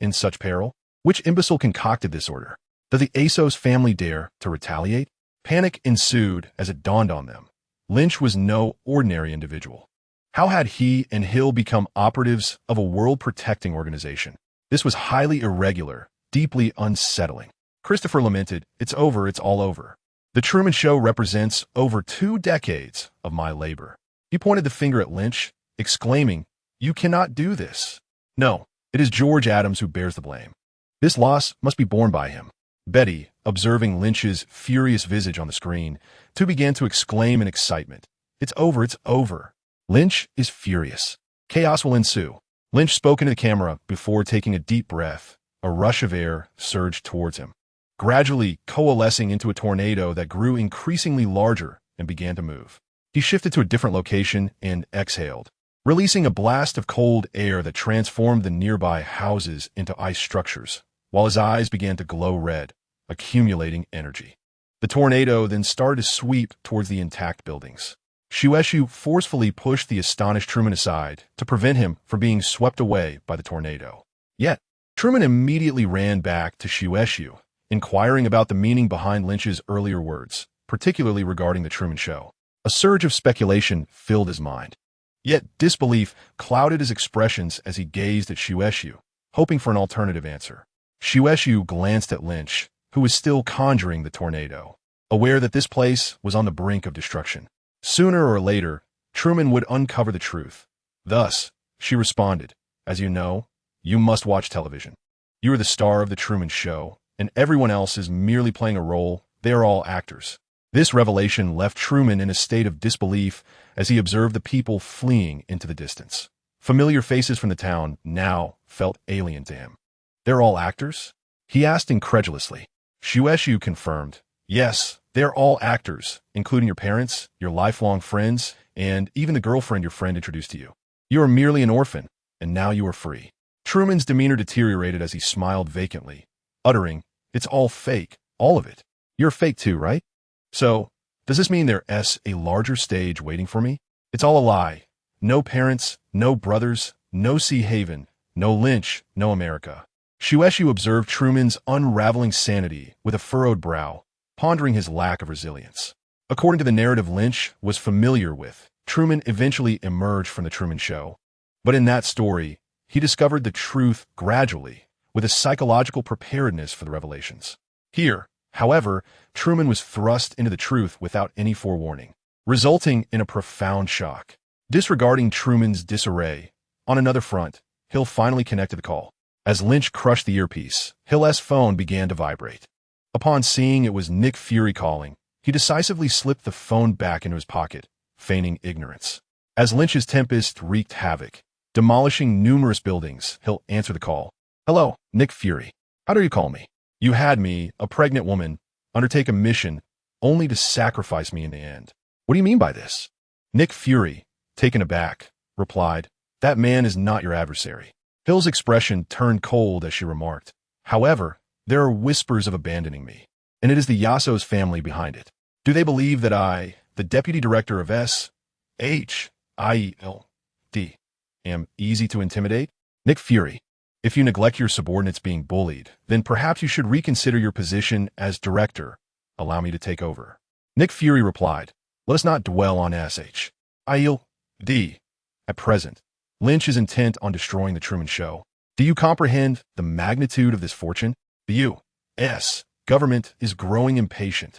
in such peril? Which imbecile concocted this order? Did the ASOS family dare to retaliate? Panic ensued as it dawned on them. Lynch was no ordinary individual. How had he and Hill become operatives of a world-protecting organization? This was highly irregular, deeply unsettling. Christopher lamented, "It's over, it's all over. The Truman Show represents over 2 decades of my labor." He pointed the finger at Lynch, exclaiming, "You cannot do this." No, it is George Adams who bears the blame. This loss must be borne by him. Betty, observing Lynch's furious visage on the screen, too began to exclaim in excitement, "It's over, it's over." Lynch is furious. Chaos will ensue. Lynch spoke into the camera before taking a deep breath. A rush of air surged towards him, gradually coalescing into a tornado that grew increasingly larger and began to move. He shifted to a different location and exhaled, releasing a blast of cold air that transformed the nearby houses into ice structures, while his eyes began to glow red, accumulating energy. The tornado then started to sweep towards the intact buildings. S.H.I.E.L.D forcefully pushed the astonished Truman aside to prevent him from being swept away by the tornado. Yet, Truman immediately ran back to S.H.I.E.L.D, inquiring about the meaning behind Lynch's earlier words, particularly regarding the Truman Show. A surge of speculation filled his mind. Yet disbelief clouded his expressions as he gazed at S.H.I.E.L.D, hoping for an alternative answer. S.H.I.E.L.D glanced at Lynch, who was still conjuring the tornado, aware that this place was on the brink of destruction. Sooner or later, Truman would uncover the truth. Thus, she responded, "As you know, you must watch television. You are the star of the Truman Show, and everyone else is merely playing a role. They are all actors." This revelation left Truman in a state of disbelief as he observed the people fleeing into the distance. Familiar faces from the town now felt alien to him. "They're all actors?" he asked incredulously. S.H.I.E.L.D confirmed, "Yes, they're all actors, including your parents, your lifelong friends, and even the girlfriend your friend introduced to you. You are merely an orphan, and now you are free." Truman's demeanor deteriorated as he smiled vacantly, uttering, "It's all fake, all of it. You're fake too, right? So, does this mean there's a larger stage waiting for me? It's all a lie. No parents, no brothers, no Sea Haven, no Lynch, no America." S.H.I.E.L.D observed Truman's unraveling sanity with a furrowed brow, pondering his lack of resilience. According to the narrative Lynch was familiar with, Truman eventually emerged from the Truman Show. But in that story, he discovered the truth gradually, with a psychological preparedness for the revelations. Here, however, Truman was thrust into the truth without any forewarning, resulting in a profound shock. Disregarding Truman's disarray, on another front, Hill finally connected the call. As Lynch crushed the earpiece, Hill's phone began to vibrate. Upon seeing it was Nick Fury calling, he decisively slipped the phone back into his pocket, feigning ignorance. As Lynch's tempest wreaked havoc, demolishing numerous buildings, Hill answered the call. "Hello, Nick Fury. How do you call me? You had me, a pregnant woman, undertake a mission only to sacrifice me in the end. What do you mean by this?" Nick Fury, taken aback, replied, "That man is not your adversary." Hill's expression turned cold as she remarked, "However, there are whispers of abandoning me, and it is the Yassos family behind it. Do they believe that I, the deputy director of S.H.I.E.L.D, am easy to intimidate? Nick Fury, if you neglect your subordinates being bullied, then perhaps you should reconsider your position as director. Allow me to take over." Nick Fury replied, "Let us not dwell on S.H.I.E.L.D. at present. Lynch is intent on destroying the Truman Show. Do you comprehend the magnitude of this fortune? The U.S. government is growing impatient."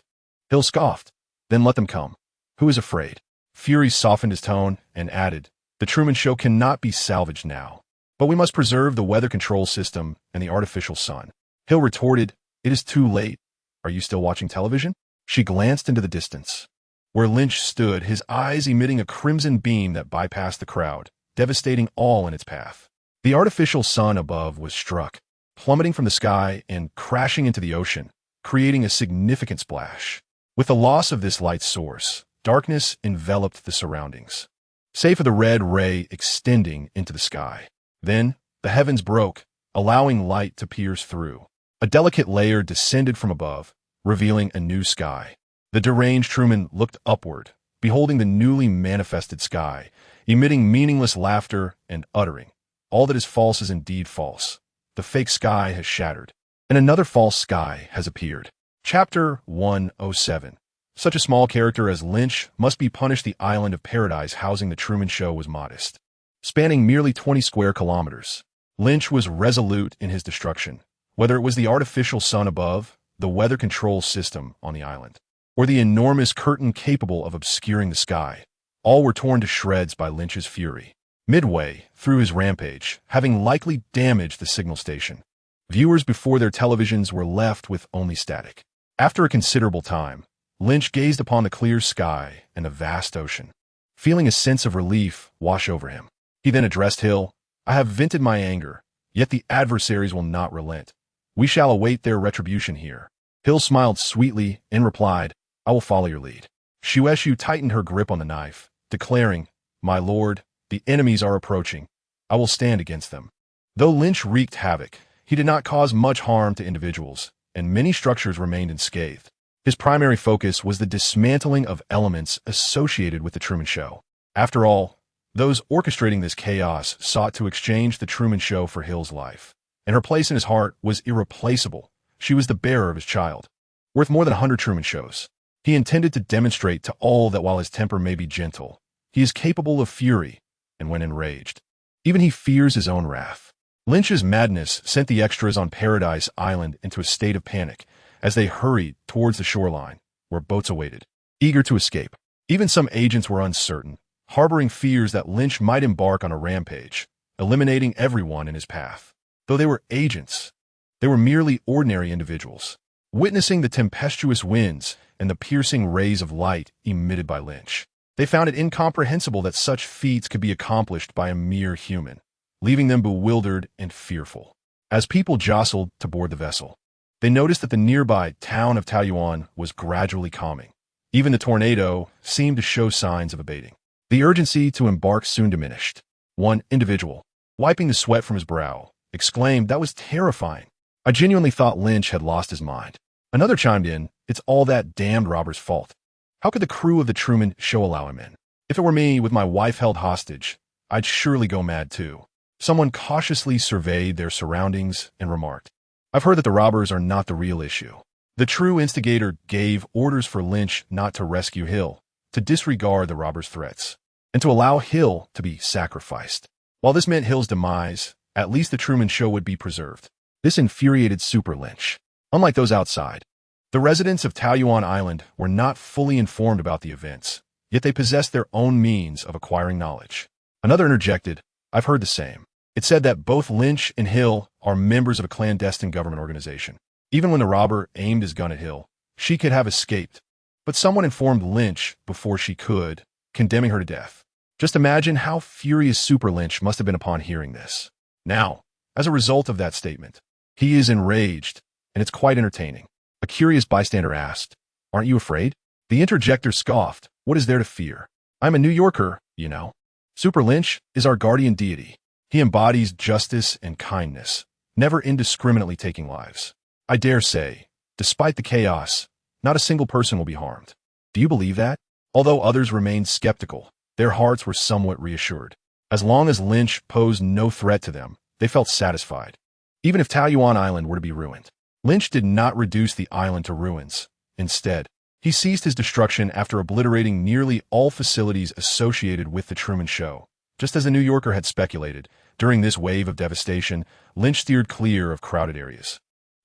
Hill scoffed. "Then let them come. Who is afraid?" Fury softened his tone and added, "The Truman Show cannot be salvaged now, but we must preserve the weather control system and the artificial sun." Hill retorted, "It is too late. Are you still watching television?" She glanced into the distance, where Lynch stood, his eyes emitting a crimson beam that bypassed the crowd, devastating all in its path. The artificial sun above was struck, plummeting from the sky and crashing into the ocean, creating a significant splash. With the loss of this light source, darkness enveloped the surroundings. save for the red ray extending into the sky. Then, the heavens broke, allowing light to pierce through. A delicate layer descended from above, revealing a new sky. The deranged Truman looked upward, beholding the newly manifested sky, emitting meaningless laughter and uttering, "All that is false is indeed false. The fake sky has shattered, and another false sky has appeared." Chapter 107. Such a small character as Lynch must be punished. The island of paradise housing the Truman Show was modest. Spanning merely 20 square kilometers, Lynch was resolute in his destruction, whether it was the artificial sun above, the weather control system on the island, or the enormous curtain capable of obscuring the sky. All were torn to shreds by Lynch's fury. Midway through his rampage, having likely damaged the signal station, viewers before their televisions were left with only static. After a considerable time, Lynch gazed upon the clear sky and the vast ocean, feeling a sense of relief wash over him. He then addressed Hill. "I have vented my anger, yet the adversaries will not relent. We shall await their retribution here." Hill smiled sweetly and replied, "I will follow your lead." S.H.I.E.L.D tightened her grip on the knife, declaring, "My lord, the enemies are approaching. I will stand against them." Though Lynch wreaked havoc, he did not cause much harm to individuals, and many structures remained unscathed. His primary focus was the dismantling of elements associated with the Truman Show. After all, those orchestrating this chaos sought to exchange the Truman Show for Hill's life, and her place in his heart was irreplaceable. She was the bearer of his child, worth more than 100 Truman Shows. He intended to demonstrate to all that while his temper may be gentle, he is capable of fury, and when enraged, even he fears his own wrath. Lynch's madness sent the extras on Paradise Island into a state of panic as they hurried towards the shoreline, where boats awaited, eager to escape. Even some agents were uncertain, harboring fears that Lynch might embark on a rampage, eliminating everyone in his path. Though they were agents, they were merely ordinary individuals, witnessing the tempestuous winds and the piercing rays of light emitted by Lynch. They found it incomprehensible that such feats could be accomplished by a mere human, leaving them bewildered and fearful. As people jostled to board the vessel, they noticed that the nearby town of Taoyuan was gradually calming. Even the tornado seemed to show signs of abating. The urgency to embark soon diminished. One individual, wiping the sweat from his brow, exclaimed, "That was terrifying. I genuinely thought Lynch had lost his mind." Another chimed in, "It's all that damned robber's fault. How could the crew of the Truman Show allow him in? If it were me with my wife held hostage, I'd surely go mad too." Someone cautiously surveyed their surroundings and remarked, "I've heard that the robbers are not the real issue." The true instigator gave orders for Lynch not to rescue Hill, to disregard the robbers' threats, and to allow Hill to be sacrificed. While this meant Hill's demise, at least the Truman Show would be preserved. This infuriated Super Lynch. Unlike those outside, the residents of Taoyuan Island were not fully informed about the events, yet they possessed their own means of acquiring knowledge. Another interjected, "I've heard the same. It said that both Lynch and Hill are members of a clandestine government organization. Even when the robber aimed his gun at Hill, she could have escaped. But someone informed Lynch before she could, condemning her to death." Just imagine how furious Super Lynch must have been upon hearing this. Now, as a result of that statement, he is enraged, and it's quite entertaining. A curious bystander asked, "Aren't you afraid?" The interjector scoffed, "What is there to fear? I'm a New Yorker, you know. Super Lynch is our guardian deity. He embodies justice and kindness, never indiscriminately taking lives. I dare say, despite the chaos, not a single person will be harmed." Do you believe that? Although others remained skeptical, their hearts were somewhat reassured. As long as Lynch posed no threat to them, they felt satisfied. Even if Taoyuan Island were to be ruined, Lynch did not reduce the island to ruins. Instead, he ceased his destruction after obliterating nearly all facilities associated with the Truman Show. Just as the New Yorker had speculated, during this wave of devastation, Lynch steered clear of crowded areas,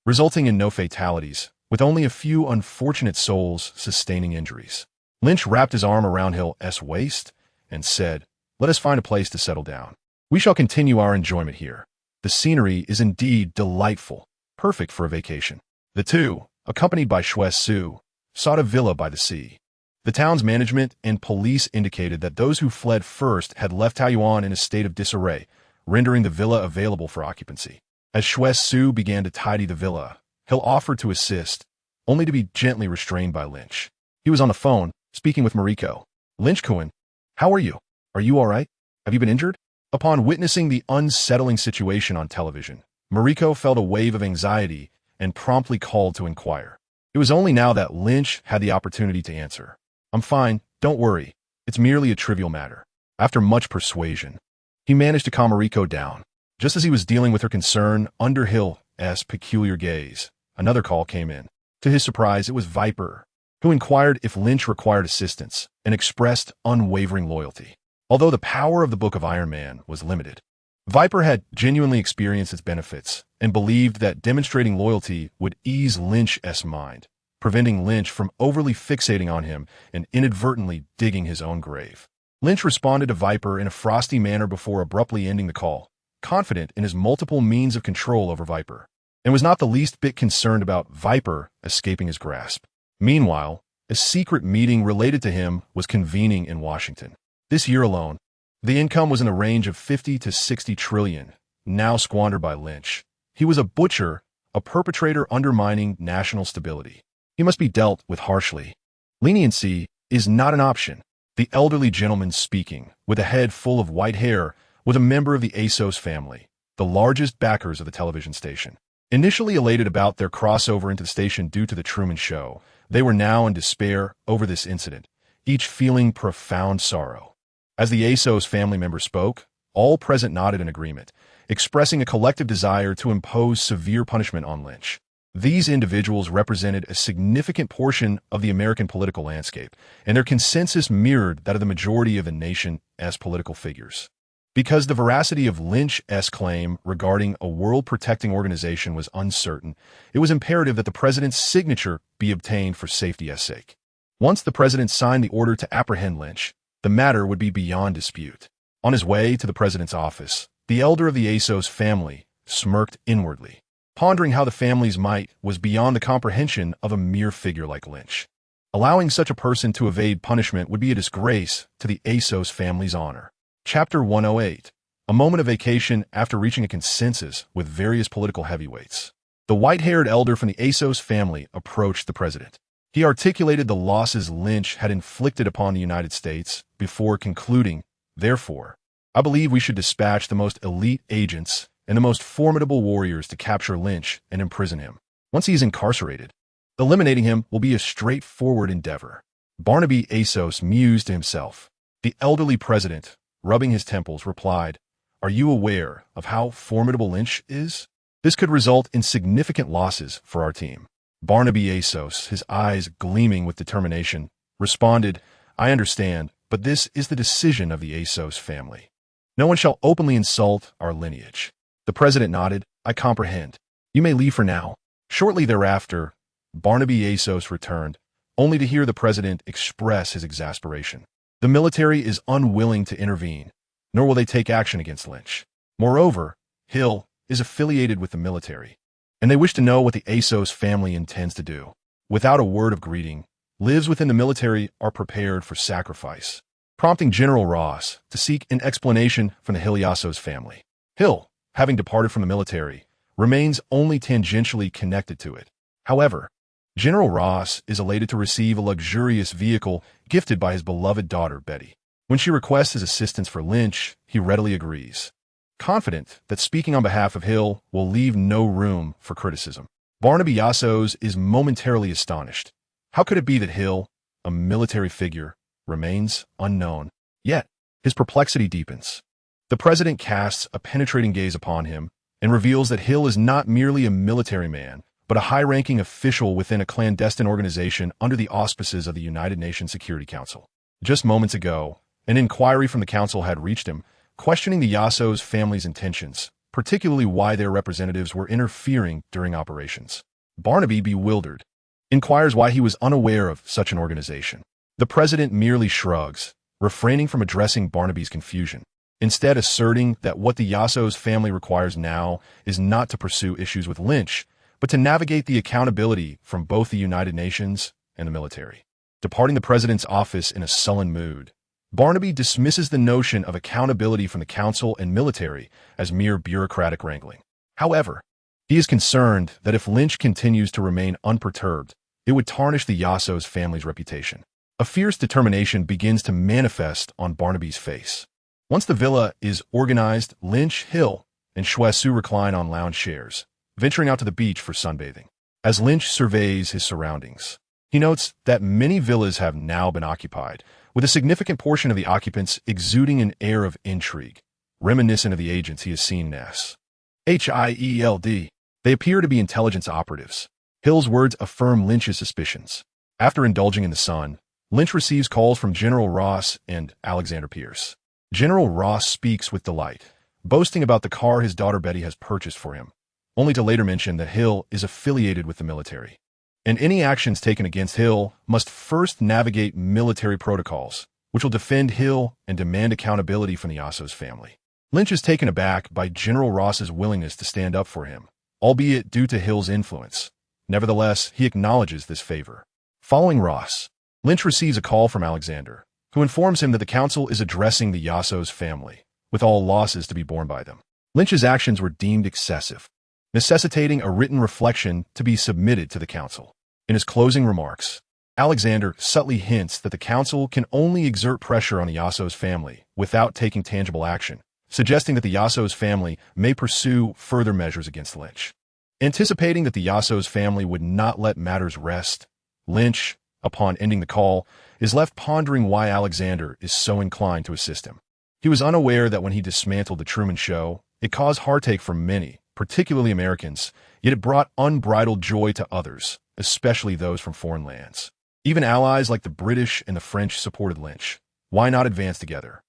resulting in no fatalities, with only a few unfortunate souls sustaining injuries. Lynch wrapped his arm around Hill's waist and said, "Let us find a place to settle down. We shall continue our enjoyment here. The scenery is indeed delightful, perfect for a vacation." The two, accompanied by S.H.I.E.L.D, sought a villa by the sea. The town's management and police indicated that those who fled first had left Taoyuan in a state of disarray, rendering the villa available for occupancy. As S.H.I.E.L.D began to tidy the villa, Hill offered to assist, only to be gently restrained by Lynch. He was on the phone, speaking with Mariko. "Lynch-kun, how are you? Are you all right? Have you been injured? Upon witnessing the unsettling situation on television, Mariko felt a wave of anxiety and promptly called to inquire. It was only now that Lynch had the opportunity to answer. I'm fine, don't worry. It's merely a trivial matter. After much persuasion, he managed to calm Mariko down. Just as he was dealing with her concern under Hill's peculiar gaze, another call came in. To his surprise, it was Viper, who inquired if Lynch required assistance and expressed unwavering loyalty. Although the power of the Book of Iron Man was limited, Viper had genuinely experienced its benefits and believed that demonstrating loyalty would ease Lynch's mind, preventing Lynch from overly fixating on him and inadvertently digging his own grave. Lynch responded to Viper in a frosty manner before abruptly ending the call, confident in his multiple means of control over Viper, and was not the least bit concerned about Viper escaping his grasp. Meanwhile, a secret meeting related to him was convening in Washington. This year alone, the income was in the range of 50 to 60 trillion, now squandered by Lynch. He was a butcher, a perpetrator undermining national stability. He must be dealt with harshly. Leniency is not an option. The elderly gentleman speaking, with a head full of white hair, was a member of the ASOS family, the largest backers of the television station. Initially elated about their crossover into the station due to The Truman Show, they were now in despair over this incident, each feeling profound sorrow. As the ASOS family members spoke, all present nodded in agreement, expressing a collective desire to impose severe punishment on Lynch. These individuals represented a significant portion of the American political landscape, and their consensus mirrored that of the majority of the nation's political figures. Because the veracity of Lynch's claim regarding a world-protecting organization was uncertain, it was imperative that the president's signature be obtained for safety's sake. Once the president signed the order to apprehend Lynch, the matter would be beyond dispute. On his way to the president's office, the elder of the ASOS family smirked inwardly, pondering how the family's might was beyond the comprehension of a mere figure like Lynch. Allowing such a person to evade punishment would be a disgrace to the ASOS family's honor. Chapter 108. A moment of vacation after reaching a consensus with various political heavyweights. The white-haired elder from the ASOS family approached the president. He articulated the losses Lynch had inflicted upon the United States before concluding, therefore, I believe we should dispatch the most elite agents and the most formidable warriors to capture Lynch and imprison him. Once he is incarcerated, eliminating him will be a straightforward endeavor. Barnaby ASOS mused to himself. The elderly president, rubbing his temples, replied, Are you aware of how formidable Lynch is? This could result in significant losses for our team. Barnaby ASOS, his eyes gleaming with determination, responded, I understand, but this is the decision of the ASOS family. No one shall openly insult our lineage. The president nodded, I comprehend. You may leave for now. Shortly thereafter, Barnaby ASOS returned, only to hear the president express his exasperation. The military is unwilling to intervene, nor will they take action against Lynch. Moreover, Hill is affiliated with the military, and they wish to know what the ASOS family intends to do. Without a word of greeting, lives within the military are prepared for sacrifice, prompting General Ross to seek an explanation from the Hillyasos family. Hill, having departed from the military, remains only tangentially connected to it. However, General Ross is elated to receive a luxurious vehicle gifted by his beloved daughter, Betty. When she requests his assistance for Lynch, he readily agrees, confident that speaking on behalf of Hill will leave no room for criticism. Barnaby ASOS is momentarily astonished. How could it be that Hill, a military figure, remains unknown? Yet, his perplexity deepens. The president casts a penetrating gaze upon him and reveals that Hill is not merely a military man, but a high-ranking official within a clandestine organization under the auspices of the United Nations Security Council. Just moments ago, an inquiry from the council had reached him, questioning the Yasos family's intentions, particularly why their representatives were interfering during operations. Barnaby, bewildered, inquires why he was unaware of such an organization. The president merely shrugs, refraining from addressing Barnaby's confusion, instead asserting that what the Yasos family requires now is not to pursue issues with Lynch, but to navigate the accountability from both the United Nations and the military. Departing the president's office in a sullen mood, Barnaby dismisses the notion of accountability from the council and military as mere bureaucratic wrangling. However, he is concerned that if Lynch continues to remain unperturbed, it would tarnish the Yasos family's reputation. A fierce determination begins to manifest on Barnaby's face. Once the villa is organized, Lin Qi and S.H.I.E.L.D recline on lounge chairs, venturing out to the beach for sunbathing. As Lynch surveys his surroundings, he notes that many villas have now been occupied, with a significant portion of the occupants exuding an air of intrigue, reminiscent of the agents he has seen in S.H.I.E.L.D. They appear to be intelligence operatives. Hill's words affirm Lynch's suspicions. After indulging in the sun, Lynch receives calls from General Ross and Alexander Pierce. General Ross speaks with delight, boasting about the car his daughter Betty has purchased for him, only to later mention that Hill is affiliated with the military, and any actions taken against Hill must first navigate military protocols, which will defend Hill and demand accountability from the Yasso's family. Lynch is taken aback by General Ross's willingness to stand up for him, albeit due to Hill's influence. Nevertheless, he acknowledges this favor. Following Ross, Lynch receives a call from Alexander, who informs him that the council is addressing the Yasso's family, with all losses to be borne by them. Lynch's actions were deemed excessive, necessitating a written reflection to be submitted to the council. In his closing remarks, Alexander subtly hints that the council can only exert pressure on the Yasso's family without taking tangible action, suggesting that the Yasso's family may pursue further measures against Lynch. Anticipating that the Yasso's family would not let matters rest, Lynch, upon ending the call, is left pondering why Alexander is so inclined to assist him. He was unaware that when he dismantled the Truman Show, it caused heartache for many, particularly Americans, yet it brought unbridled joy to others, especially those from foreign lands. Even allies like the British and the French supported Lynch. Why not advance together?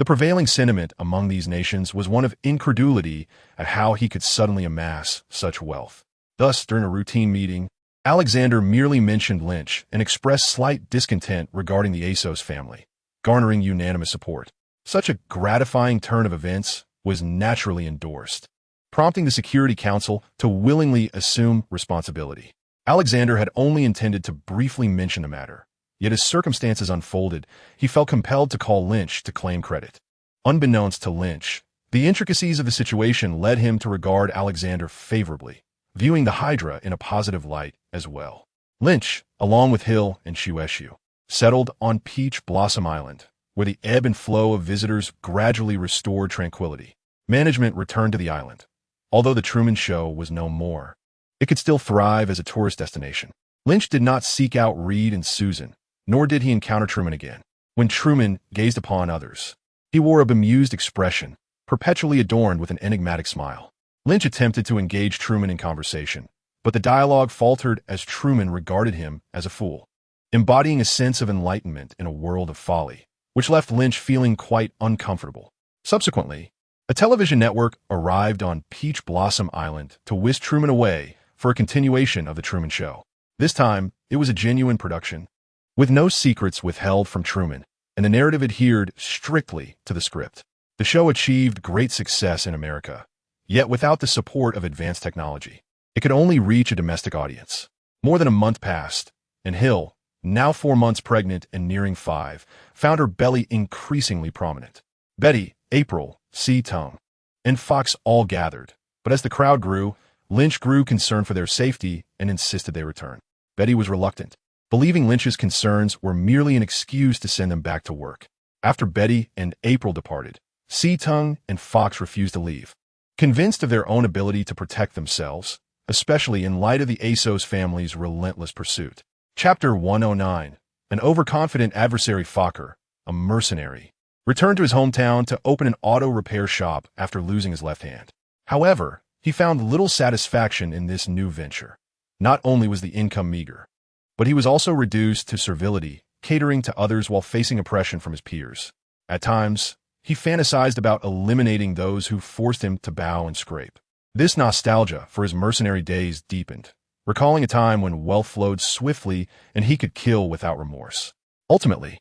The prevailing sentiment among these nations was one of incredulity at how he could suddenly amass such wealth. Thus, during a routine meeting, Alexander merely mentioned Lynch and expressed slight discontent regarding the Yasso's family, garnering unanimous support. Such a gratifying turn of events was naturally endorsed, prompting the Security Council to willingly assume responsibility. Alexander had only intended to briefly mention the matter, yet as circumstances unfolded, he felt compelled to call Lynch to claim credit. Unbeknownst to Lynch, the intricacies of the situation led him to regard Alexander favorably, viewing the Hydra in a positive light as well. Lynch, along with Hill and S.H.I.E.L.D, settled on Peach Blossom Island, where the ebb and flow of visitors gradually restored tranquility. Management returned to the island. Although the Truman Show was no more, it could still thrive as a tourist destination. Lynch did not seek out Reed and Susan, nor did he encounter Truman again. When Truman gazed upon others, he wore a bemused expression, perpetually adorned with an enigmatic smile. Lynch attempted to engage Truman in conversation, but the dialogue faltered as Truman regarded him as a fool, embodying a sense of enlightenment in a world of folly, which left Lynch feeling quite uncomfortable. Subsequently, a television network arrived on Peach Blossom Island to whisk Truman away for a continuation of The Truman Show. This time, it was a genuine production, with no secrets withheld from Truman, and the narrative adhered strictly to the script. The show achieved great success in America, yet without the support of advanced technology, it could only reach a domestic audience. More than a month passed, and Hill, now 4 months pregnant and nearing 5, found her belly increasingly prominent. Betty, April, C-Tongue, and Fox all gathered, but as the crowd grew, Lynch grew concerned for their safety and insisted they return. Betty was reluctant, believing Lynch's concerns were merely an excuse to send them back to work. After Betty and April departed, C-Tongue and Fox refused to leave, convinced of their own ability to protect themselves, especially in light of the Yasso's family's relentless pursuit. Chapter 109. An overconfident adversary, Fokker, a mercenary, returned to his hometown to open an auto repair shop after losing his left hand. However, he found little satisfaction in this new venture. Not only was the income meager, but he was also reduced to servility, catering to others while facing oppression from his peers. At times, he fantasized about eliminating those who forced him to bow and scrape. This nostalgia for his mercenary days deepened, recalling a time when wealth flowed swiftly and he could kill without remorse. Ultimately,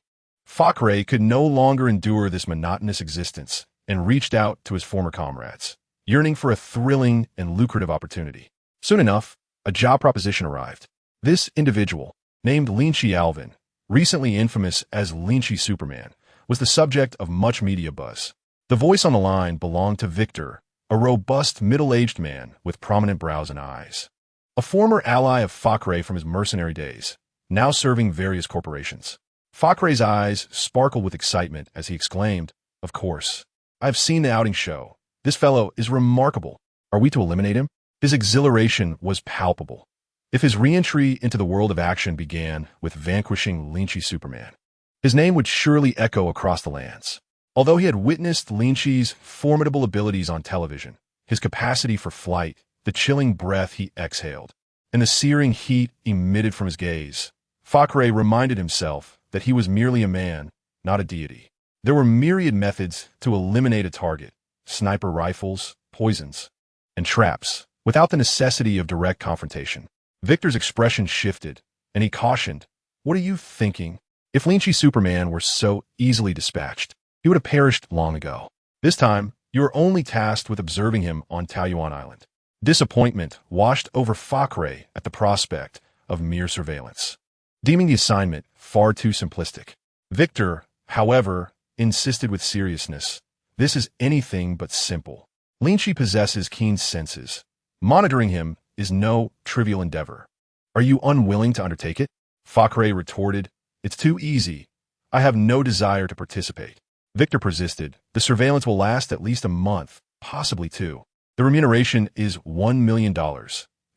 Fokker could no longer endure this monotonous existence and reached out to his former comrades, yearning for a thrilling and lucrative opportunity. Soon enough, a job proposition arrived. This individual, named Lin Qi, recently infamous as Lin Qi Superman, was the subject of much media buzz. The voice on the line belonged to Victor, a robust middle-aged man with prominent brows and eyes. A former ally of Fokker from his mercenary days, now serving various corporations. Fakre's eyes sparkled with excitement as he exclaimed, "Of course. I've seen the outing show. This fellow is remarkable. Are we to eliminate him?" His exhilaration was palpable. If his re-entry into the world of action began with vanquishing Lin Qi Superman, his name would surely echo across the lands. Although he had witnessed Lin Qi's formidable abilities on television, his capacity for flight, the chilling breath he exhaled, and the searing heat emitted from his gaze, Fakre reminded himself that he was merely a man, not a deity. There were myriad methods to eliminate a target: sniper rifles, poisons, and traps, without the necessity of direct confrontation. Victor's expression shifted, and he cautioned, "What are you thinking? If Lin Qi Superman were so easily dispatched, he would have perished long ago. This time, you are only tasked with observing him on Taiyuan Island." Disappointment washed over Fakre at the prospect of mere surveillance, deeming the assignment far too simplistic. Victor, however, insisted with seriousness, "This is anything but simple. Lin Qi possesses keen senses. Monitoring him is no trivial endeavor. Are you unwilling to undertake it?" Fakre retorted, "It's too easy. I have no desire to participate." Victor persisted, "The surveillance will last at least a month, possibly two. The remuneration is $1 million,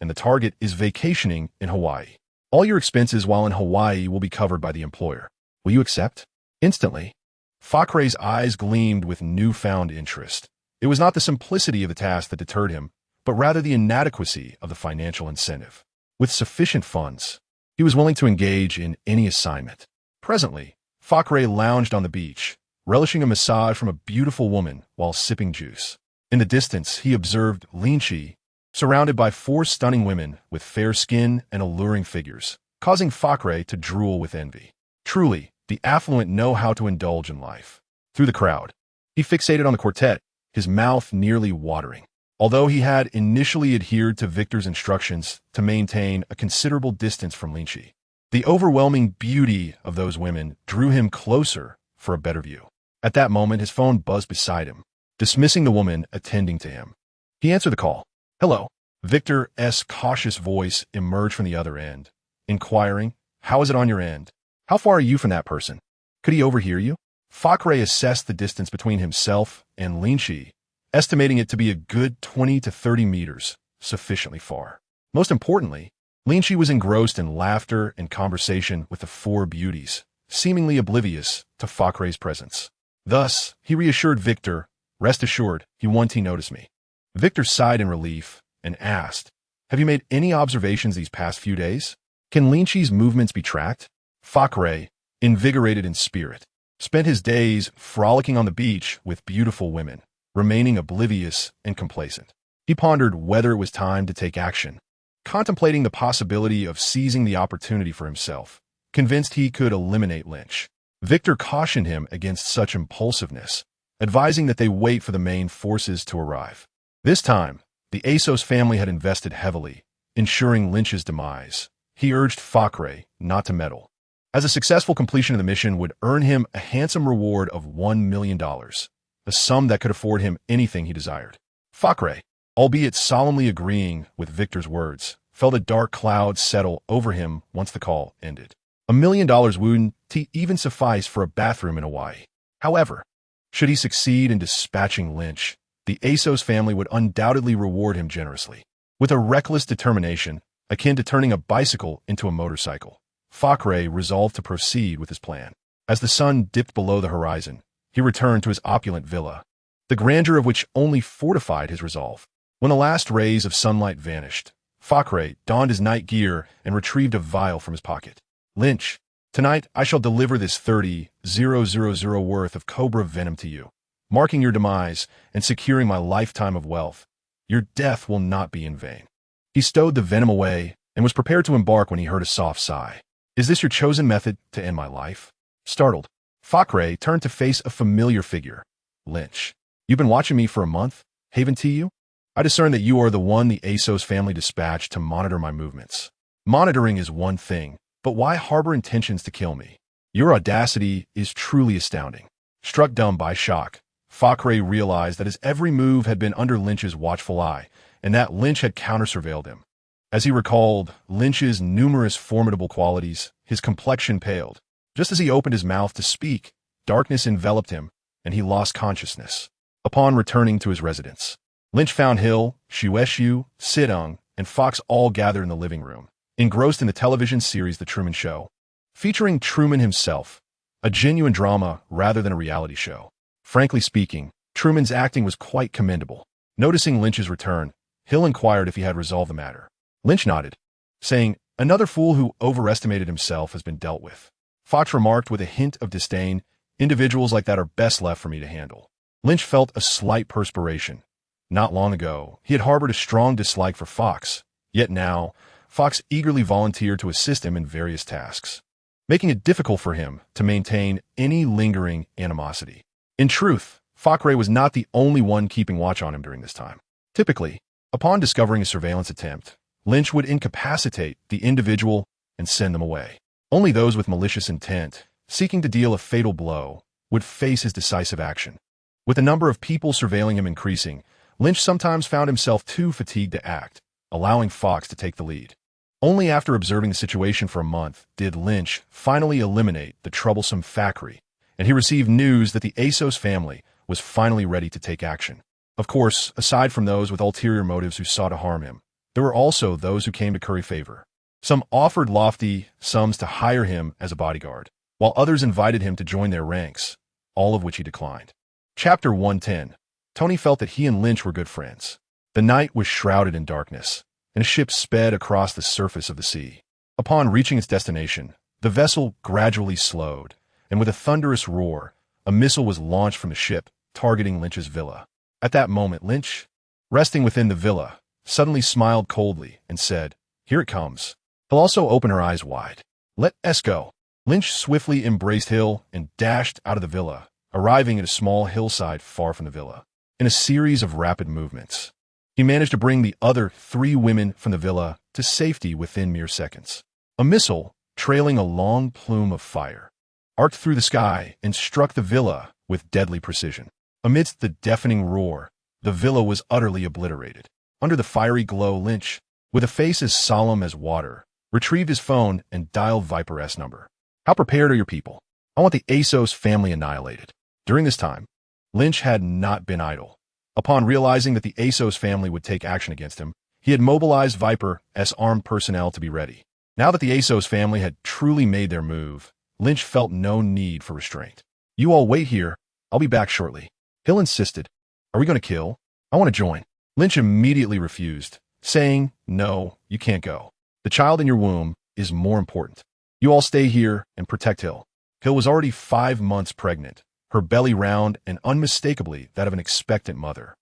and the target is vacationing in Hawaii. All your expenses while in Hawaii will be covered by the employer. Will you accept?" Instantly, Fakre's eyes gleamed with newfound interest. It was not the simplicity of the task that deterred him, but rather the inadequacy of the financial incentive. With sufficient funds, he was willing to engage in any assignment. Presently, Fakre lounged on the beach, relishing a massage from a beautiful woman while sipping juice. In the distance, he observed Lin Qi, surrounded by four stunning women with fair skin and alluring figures, causing Fakre to drool with envy. Truly, the affluent know how to indulge in life. Through the crowd, he fixated on the quartet, his mouth nearly watering. Although he had initially adhered to Victor's instructions to maintain a considerable distance from Lin Qi, the overwhelming beauty of those women drew him closer for a better view. At that moment, his phone buzzed beside him, dismissing the woman attending to him. He answered the call. "Hello." Victor's cautious voice emerged from the other end, inquiring, "How is it on your end? How far are you from that person? Could he overhear you?" Fakre assessed the distance between himself and Lin Qi, estimating it to be a good 20 to 30 meters, sufficiently far. Most importantly, Lin Qi was engrossed in laughter and conversation with the four beauties, seemingly oblivious to Fakre's presence. Thus, he reassured Victor, "Rest assured, he won't notice me." Victor sighed in relief and asked, "Have you made any observations these past few days? Can Lin Qi's movements be tracked?" Fakre, invigorated in spirit, spent his days frolicking on the beach with beautiful women, remaining oblivious and complacent. He pondered whether it was time to take action, contemplating the possibility of seizing the opportunity for himself, convinced he could eliminate Lynch. Victor cautioned him against such impulsiveness, advising that they wait for the main forces to arrive. This time, the S.H.I.E.L.D. family had invested heavily, ensuring Lynch's demise. He urged Fakre not to meddle, as a successful completion of the mission would earn him a handsome reward of $1 million, a sum that could afford him anything he desired. Fakre, albeit solemnly agreeing with Victor's words, felt a dark cloud settle over him once the call ended. $1 million wouldn't even suffice for a bathroom in Hawaii. However, should he succeed in dispatching Lynch, the S.H.I.E.L.D. family would undoubtedly reward him generously. With a reckless determination, akin to turning a bicycle into a motorcycle, Fakre resolved to proceed with his plan. As the sun dipped below the horizon, he returned to his opulent villa, the grandeur of which only fortified his resolve. When the last rays of sunlight vanished, Fakre donned his night gear and retrieved a vial from his pocket. "Lynch, tonight I shall deliver this 30,000 worth of cobra venom to you, marking your demise and securing my lifetime of wealth. Your death will not be in vain." He stowed the venom away and was prepared to embark when he heard a soft sigh. "Is this your chosen method to end my life?" Startled, Fakre turned to face a familiar figure. "Lynch, you've been watching me for a month? Haven to you? I discern that you are the one the S.H.I.E.L.D. family dispatched to monitor my movements. Monitoring is one thing, but why harbor intentions to kill me? Your audacity is truly astounding." Struck dumb by shock, Fakre realized that his every move had been under Lynch's watchful eye, and that Lynch had counter-surveilled him. As he recalled Lynch's numerous formidable qualities, his complexion paled. Just as he opened his mouth to speak, darkness enveloped him, and he lost consciousness. Upon returning to his residence, Lynch found S.H.I.E.L.D, and Fox all gathered in the living room, engrossed in the television series The Truman Show, featuring Truman himself, a genuine drama rather than a reality show. Frankly speaking, Truman's acting was quite commendable. Noticing Lynch's return, Hill inquired if he had resolved the matter. Lynch nodded, saying, "Another fool who overestimated himself has been dealt with." Fox remarked with a hint of disdain, "Individuals like that are best left for me to handle." Lynch felt a slight perspiration. Not long ago, he had harbored a strong dislike for Fox, yet now, Fox eagerly volunteered to assist him in various tasks, making it difficult for him to maintain any lingering animosity. In truth, Fox was not the only one keeping watch on him during this time. Typically, upon discovering a surveillance attempt, Lynch would incapacitate the individual and send them away. Only those with malicious intent, seeking to deal a fatal blow, would face his decisive action. With the number of people surveilling him increasing, Lynch sometimes found himself too fatigued to act, allowing Fox to take the lead. Only after observing the situation for a month did Lynch finally eliminate the troublesome Thackeray, and he received news that the ASOS family was finally ready to take action. Of course, aside from those with ulterior motives who sought to harm him, there were also those who came to curry favor. Some offered lofty sums to hire him as a bodyguard, while others invited him to join their ranks, all of which he declined. Chapter 110. Tony felt that he and Lynch were good friends. The night was shrouded in darkness, and a ship sped across the surface of the sea. Upon reaching its destination, the vessel gradually slowed, and with a thunderous roar, a missile was launched from the ship, targeting Lynch's villa. At that moment, Lynch, resting within the villa, suddenly smiled coldly and said, "Here it comes." He'll also opened her eyes wide. "Let us go." Lynch swiftly embraced Hill and dashed out of the villa, arriving at a small hillside far from the villa. In a series of rapid movements, he managed to bring the other 3 women from the villa to safety within mere seconds. A missile, trailing a long plume of fire, arced through the sky and struck the villa with deadly precision. Amidst the deafening roar, the villa was utterly obliterated. Under the fiery glow, Lynch, with a face as solemn as water, retrieved his phone and dialed Viper's number. "How prepared are your people? I want the ASOS family annihilated." During this time, Lynch had not been idle. Upon realizing that the ASOS family would take action against him, he had mobilized Viper's armed personnel to be ready. Now that the ASOS family had truly made their move, Lynch felt no need for restraint. "You all wait here. I'll be back shortly." Hill insisted. "Are we going to kill? I want to join." Lynch immediately refused, saying, "No, you can't go. The child in your womb is more important. You all stay here and protect Hill." Hill was already 5 months pregnant, her belly round and unmistakably that of an expectant mother.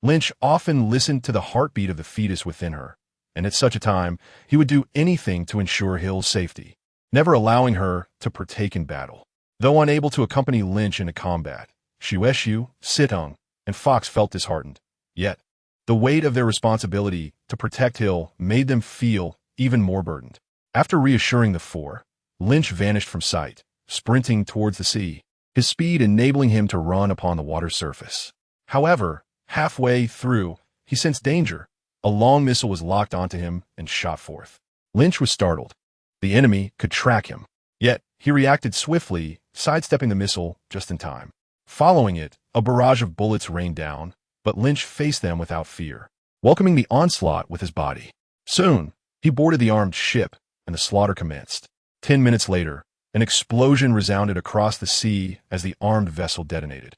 Lynch often listened to the heartbeat of the fetus within her, and at such a time, he would do anything to ensure Hill's safety, never allowing her to partake in battle. Though unable to accompany Lynch into combat, S.H.I.E.L.D, and Fox felt disheartened. Yet, the weight of their responsibility to protect Hill made them feel even more burdened. After reassuring the 4, Lynch vanished from sight, sprinting towards the sea, his speed enabling him to run upon the water's surface. However, halfway through, he sensed danger. A long missile was locked onto him and shot forth. Lynch was startled. The enemy could track him. Yet, he reacted swiftly, sidestepping the missile just in time. Following it, a barrage of bullets rained down, but Lynch faced them without fear, welcoming the onslaught with his body. Soon, he boarded the armed ship, and the slaughter commenced. 10 minutes later, an explosion resounded across the sea as the armed vessel detonated,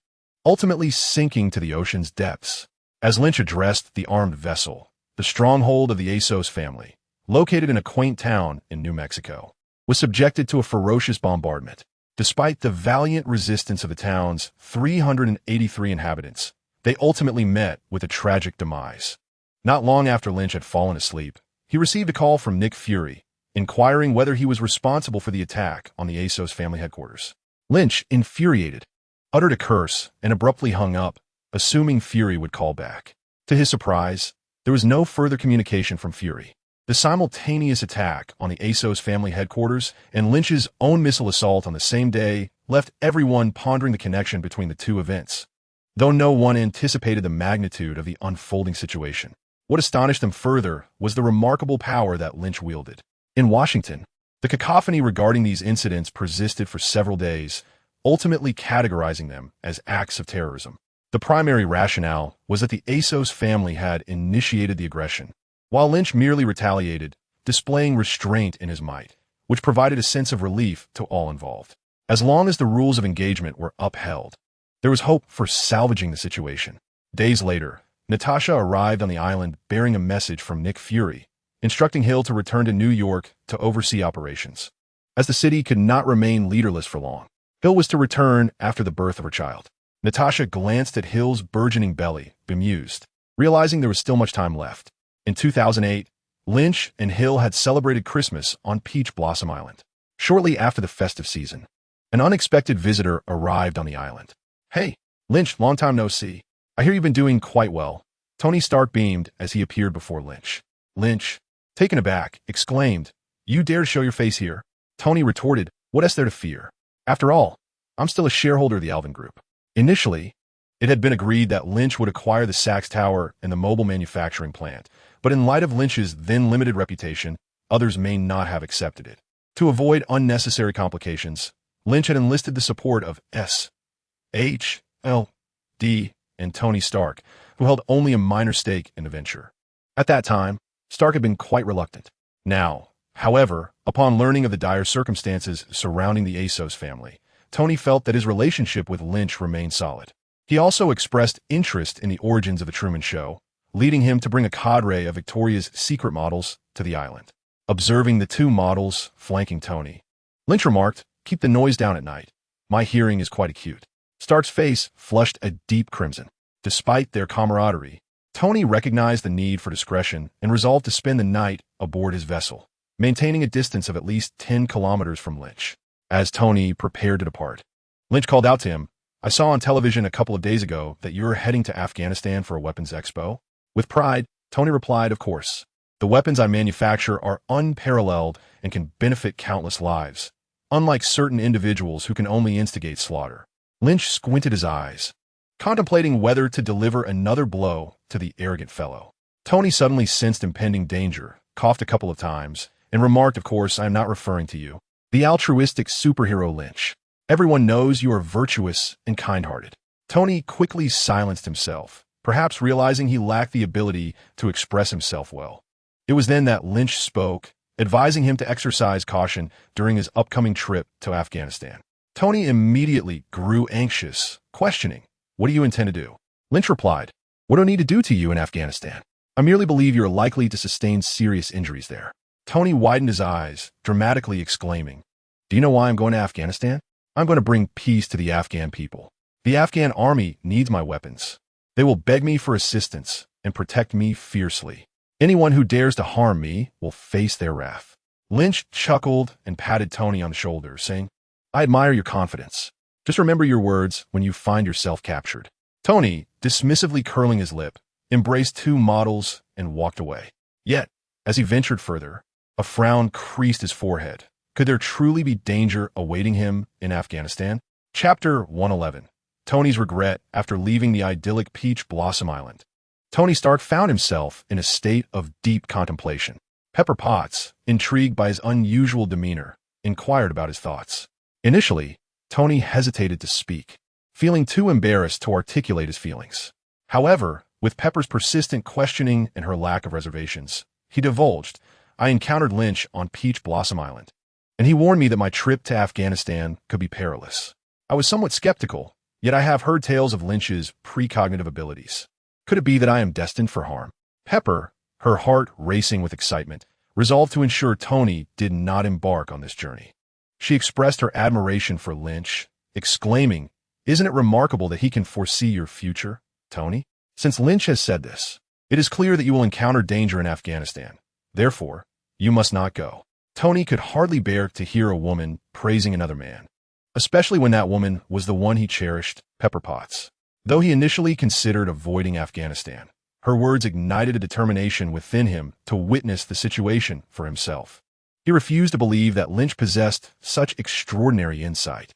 ultimately sinking to the ocean's depths. As Lynch addressed the armed vessel, the stronghold of the ASOS family, located in a quaint town in New Mexico, was subjected to a ferocious bombardment. Despite the valiant resistance of the town's 383 inhabitants, they ultimately met with a tragic demise. Not long after Lynch had fallen asleep, he received a call from Nick Fury, inquiring whether he was responsible for the attack on the ASOS family headquarters. Lynch, infuriated, uttered a curse and abruptly hung up, assuming Fury would call back. To his surprise, there was no further communication from Fury. The simultaneous attack on the ASOS family headquarters and Lynch's own missile assault on the same day left everyone pondering the connection between the 2 events, though no one anticipated the magnitude of the unfolding situation. What astonished them further was the remarkable power that Lynch wielded. In Washington, The cacophony regarding these incidents persisted for several days, ultimately categorizing them as acts of terrorism. The primary rationale was that the ASOS family had initiated the aggression, while Lynch merely retaliated, displaying restraint in his might, which provided a sense of relief to all involved. As long as the rules of engagement were upheld, there was hope for salvaging the situation. Days later, Natasha arrived on the island bearing a message from Nick Fury, instructing Hill to return to New York to oversee operations. As the city could not remain leaderless for long, Hill was to return after the birth of her child. Natasha glanced at Hill's burgeoning belly, bemused, realizing there was still much time left. In 2008, Lynch and Hill had celebrated Christmas on Peach Blossom Island. Shortly after the festive season, an unexpected visitor arrived on the island. "Hey, Lynch, long time no see. I hear you've been doing quite well." Tony Stark beamed as he appeared before Lynch. Lynch, taken aback, exclaimed, "You dare to show your face here?" Tony retorted, "What is there to fear? After all, I'm still a shareholder of the Alvin Group." Initially, it had been agreed that Lynch would acquire the Saks Tower and the mobile manufacturing plant, but in light of Lynch's then limited reputation, others may not have accepted it. To avoid unnecessary complications, Lynch had enlisted the support of S.H.I.E.L.D. and Tony Stark, who held only a minor stake in the venture. At that time, Stark had been quite reluctant. Now, however, upon learning of the dire circumstances surrounding the ASOS family, Tony felt that his relationship with Lynch remained solid. He also expressed interest in the origins of the Truman Show, leading him to bring a cadre of Victoria's Secret models to the island. Observing the two models flanking Tony, Lynch remarked, "Keep the noise down at night. My hearing is quite acute." Stark's face flushed a deep crimson. Despite their camaraderie, Tony recognized the need for discretion and resolved to spend the night aboard his vessel, maintaining a distance of at least 10 kilometers from Lynch. As Tony prepared to depart, Lynch called out to him, "I saw on television a couple of days ago that you're heading to Afghanistan for a weapons expo." With pride, Tony replied, "Of course. The weapons I manufacture are unparalleled and can benefit countless lives, unlike certain individuals who can only instigate slaughter." Lynch squinted his eyes, contemplating whether to deliver another blow to the arrogant fellow. Tony suddenly sensed impending danger, coughed a couple of times, and remarked, "Of course, I am not referring to you, the altruistic superhero Lynch. Everyone knows you are virtuous and kind-hearted." Tony quickly silenced himself, perhaps realizing he lacked the ability to express himself well. It was then that Lynch spoke, advising him to exercise caution during his upcoming trip to Afghanistan. Tony immediately grew anxious, questioning, "What do you intend to do?" Lynch replied, "What do I need to do to you in Afghanistan? I merely believe you are likely to sustain serious injuries there." Tony widened his eyes, dramatically exclaiming, "Do you know why I'm going to Afghanistan? I'm going to bring peace to the Afghan people. The Afghan army needs my weapons. They will beg me for assistance and protect me fiercely. Anyone who dares to harm me will face their wrath." Lynch chuckled and patted Tony on the shoulder, saying, "I admire your confidence. Just remember your words when you find yourself captured." Tony, dismissively curling his lip, embraced two models and walked away. Yet, as he ventured further, a frown creased his forehead. Could there truly be danger awaiting him in Afghanistan? Chapter 111. Tony's regret after leaving the idyllic Peach Blossom Island. Tony Stark found himself in a state of deep contemplation. Pepper Potts, intrigued by his unusual demeanor, inquired about his thoughts. Initially, Tony hesitated to speak, feeling too embarrassed to articulate his feelings. However, with Pepper's persistent questioning and her lack of reservations, he divulged, "I encountered Lynch on Peach Blossom Island, and he warned me that my trip to Afghanistan could be perilous. I was somewhat skeptical, yet I have heard tales of Lynch's precognitive abilities. Could it be that I am destined for harm?" Pepper, her heart racing with excitement, resolved to ensure Tony did not embark on this journey. She expressed her admiration for Lynch, exclaiming, "Isn't it remarkable that he can foresee your future, Tony? Since Lynch has said this, it is clear that you will encounter danger in Afghanistan. Therefore, you must not go." Tony could hardly bear to hear a woman praising another man, especially when that woman was the one he cherished, Pepper Potts. Though he initially considered avoiding Afghanistan, her words ignited a determination within him to witness the situation for himself. He refused to believe that Lynch possessed such extraordinary insight.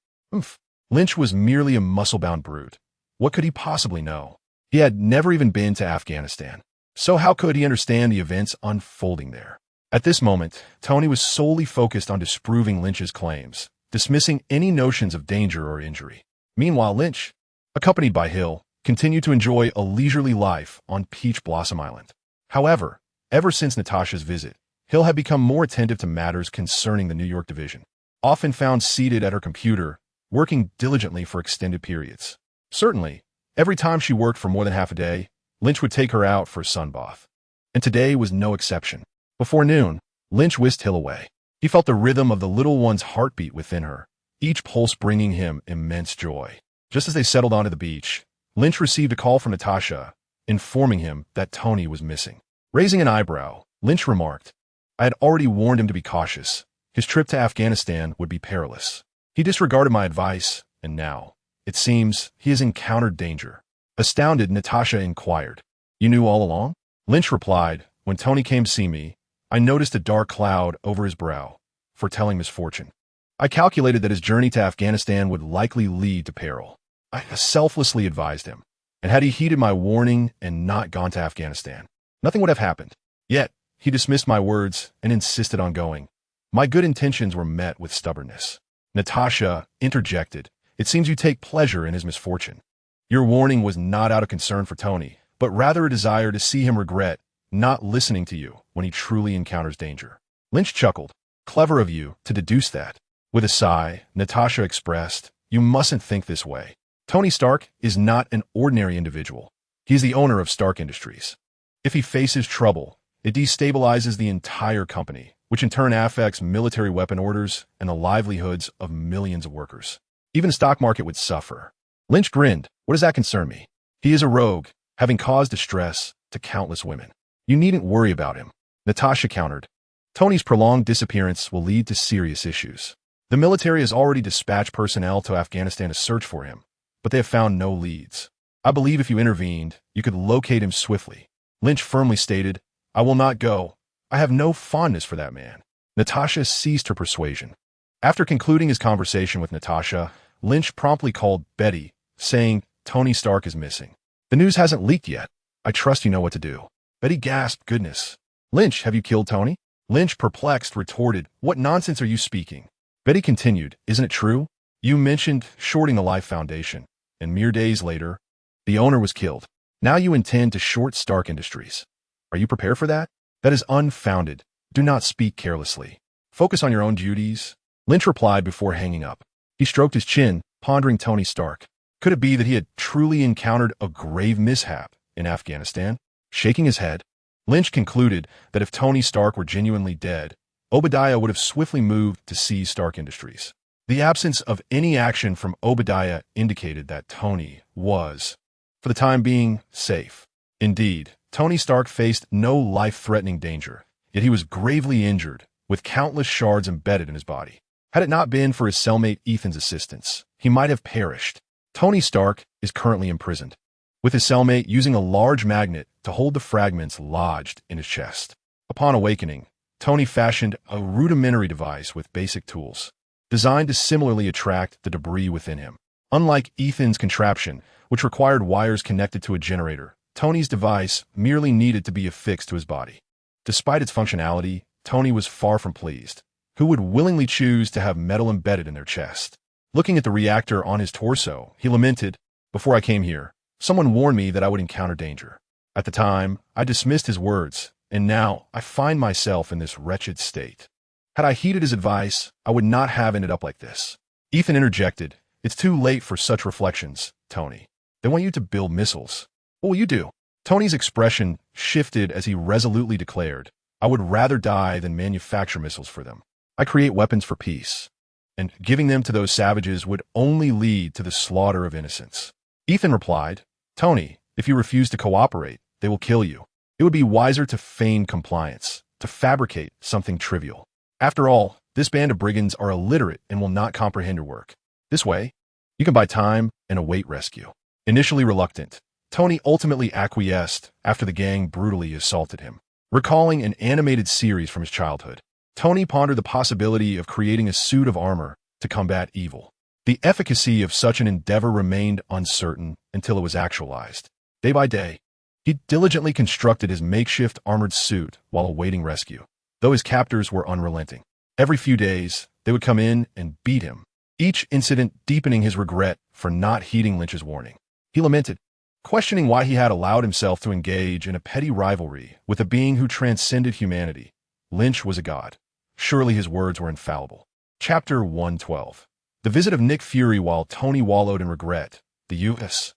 Lynch was merely a muscle-bound brute. What could he possibly know? He had never even been to Afghanistan. So how could he understand the events unfolding there? At this moment, Tony was solely focused on disproving Lynch's claims, dismissing any notions of danger or injury. Meanwhile, Lynch, accompanied by Hill, continued to enjoy a leisurely life on Peach Blossom Island. However, ever since Natasha's visit, Hill had become more attentive to matters concerning the New York division, often found seated at her computer, working diligently for extended periods. Certainly, every time she worked for more than half a day, Lynch would take her out for a sunbath. And today was no exception. Before noon, Lynch whisked Hill away. He felt the rhythm of the little one's heartbeat within her, each pulse bringing him immense joy. Just as they settled onto the beach, Lynch received a call from Natasha, informing him that Tony was missing. Raising an eyebrow, Lynch remarked, "I had already warned him to be cautious. His trip to Afghanistan would be perilous. He disregarded my advice, and now, it seems, he has encountered danger." Astounded, Natasha inquired, "You knew all along?" Lynch replied, "When Tony came to see me, I noticed a dark cloud over his brow, foretelling misfortune. I calculated that his journey to Afghanistan would likely lead to peril. I selflessly advised him, and had he heeded my warning and not gone to Afghanistan, nothing would have happened. Yet, he dismissed my words and insisted on going. My good intentions were met with stubbornness." Natasha interjected, "It seems you take pleasure in his misfortune. Your warning was not out of concern for Tony, but rather a desire to see him regret not listening to you when he truly encounters danger." Lynch chuckled. "Clever of you to deduce that." With a sigh, Natasha expressed, "You mustn't think this way. Tony Stark is not an ordinary individual. He is the owner of Stark Industries. If he faces trouble, it destabilizes the entire company, which in turn affects military weapon orders and the livelihoods of millions of workers. Even the stock market would suffer." Lynch grinned. "What does that concern me? He is a rogue, having caused distress to countless women. You needn't worry about him." Natasha countered, "Tony's prolonged disappearance will lead to serious issues. The military has already dispatched personnel to Afghanistan to search for him, but they have found no leads. I believe if you intervened, you could locate him swiftly." Lynch firmly stated, "I will not go. I have no fondness for that man." Natasha ceased her persuasion. After concluding his conversation with Natasha, Lynch promptly called Betty, saying, "Tony Stark is missing. The news hasn't leaked yet. I trust you know what to do." Betty gasped, "Goodness. Lynch, have you killed Tony?" Lynch, perplexed, retorted, "What nonsense are you speaking?" Betty continued, "Isn't it true? You mentioned shorting the Life Foundation, and mere days later, the owner was killed. Now you intend to short Stark Industries. Are you prepared for that? That is unfounded. Do not speak carelessly. Focus on your own duties." Lynch replied before hanging up. He stroked his chin, pondering Tony Stark. Could it be that he had truly encountered a grave mishap in Afghanistan? Shaking his head, Lynch concluded that if Tony Stark were genuinely dead, Obadiah would have swiftly moved to seize Stark Industries. The absence of any action from Obadiah indicated that Tony was, for the time being, safe. Indeed, Tony Stark faced no life-threatening danger, yet he was gravely injured, with countless shards embedded in his body. Had it not been for his cellmate Ethan's assistance, he might have perished. Tony Stark is currently imprisoned, with his cellmate using a large magnet to hold the fragments lodged in his chest. Upon awakening, Tony fashioned a rudimentary device with basic tools, designed to similarly attract the debris within him. Unlike Ethan's contraption, which required wires connected to a generator, Tony's device merely needed to be affixed to his body. Despite its functionality, Tony was far from pleased. Who would willingly choose to have metal embedded in their chest? Looking at the reactor on his torso, he lamented, "Before I came here, someone warned me that I would encounter danger. At the time, I dismissed his words, and now I find myself in this wretched state. Had I heeded his advice, I would not have ended up like this." Ethan interjected, "It's too late for such reflections, Tony. They want you to build missiles. What will you do?" Tony's expression shifted as he resolutely declared, "I would rather die than manufacture missiles for them. I create weapons for peace, and giving them to those savages would only lead to the slaughter of innocents." Ethan replied, "Tony, if you refuse to cooperate, they will kill you. It would be wiser to feign compliance, to fabricate something trivial. After all, this band of brigands are illiterate and will not comprehend your work. This way, you can buy time and await rescue." Initially reluctant, Tony ultimately acquiesced after the gang brutally assaulted him. Recalling an animated series from his childhood, Tony pondered the possibility of creating a suit of armor to combat evil. The efficacy of such an endeavor remained uncertain until it was actualized. Day by day, he diligently constructed his makeshift armored suit while awaiting rescue. though his captors were unrelenting. Every few days, they would come in and beat him, each incident deepening his regret for not heeding Lynch's warning. He lamented, questioning why he had allowed himself to engage in a petty rivalry with a being who transcended humanity. Lynch was a god. Surely his words were infallible. Chapter 112. The visit of Nick Fury. While Tony wallowed in regret, the U.S.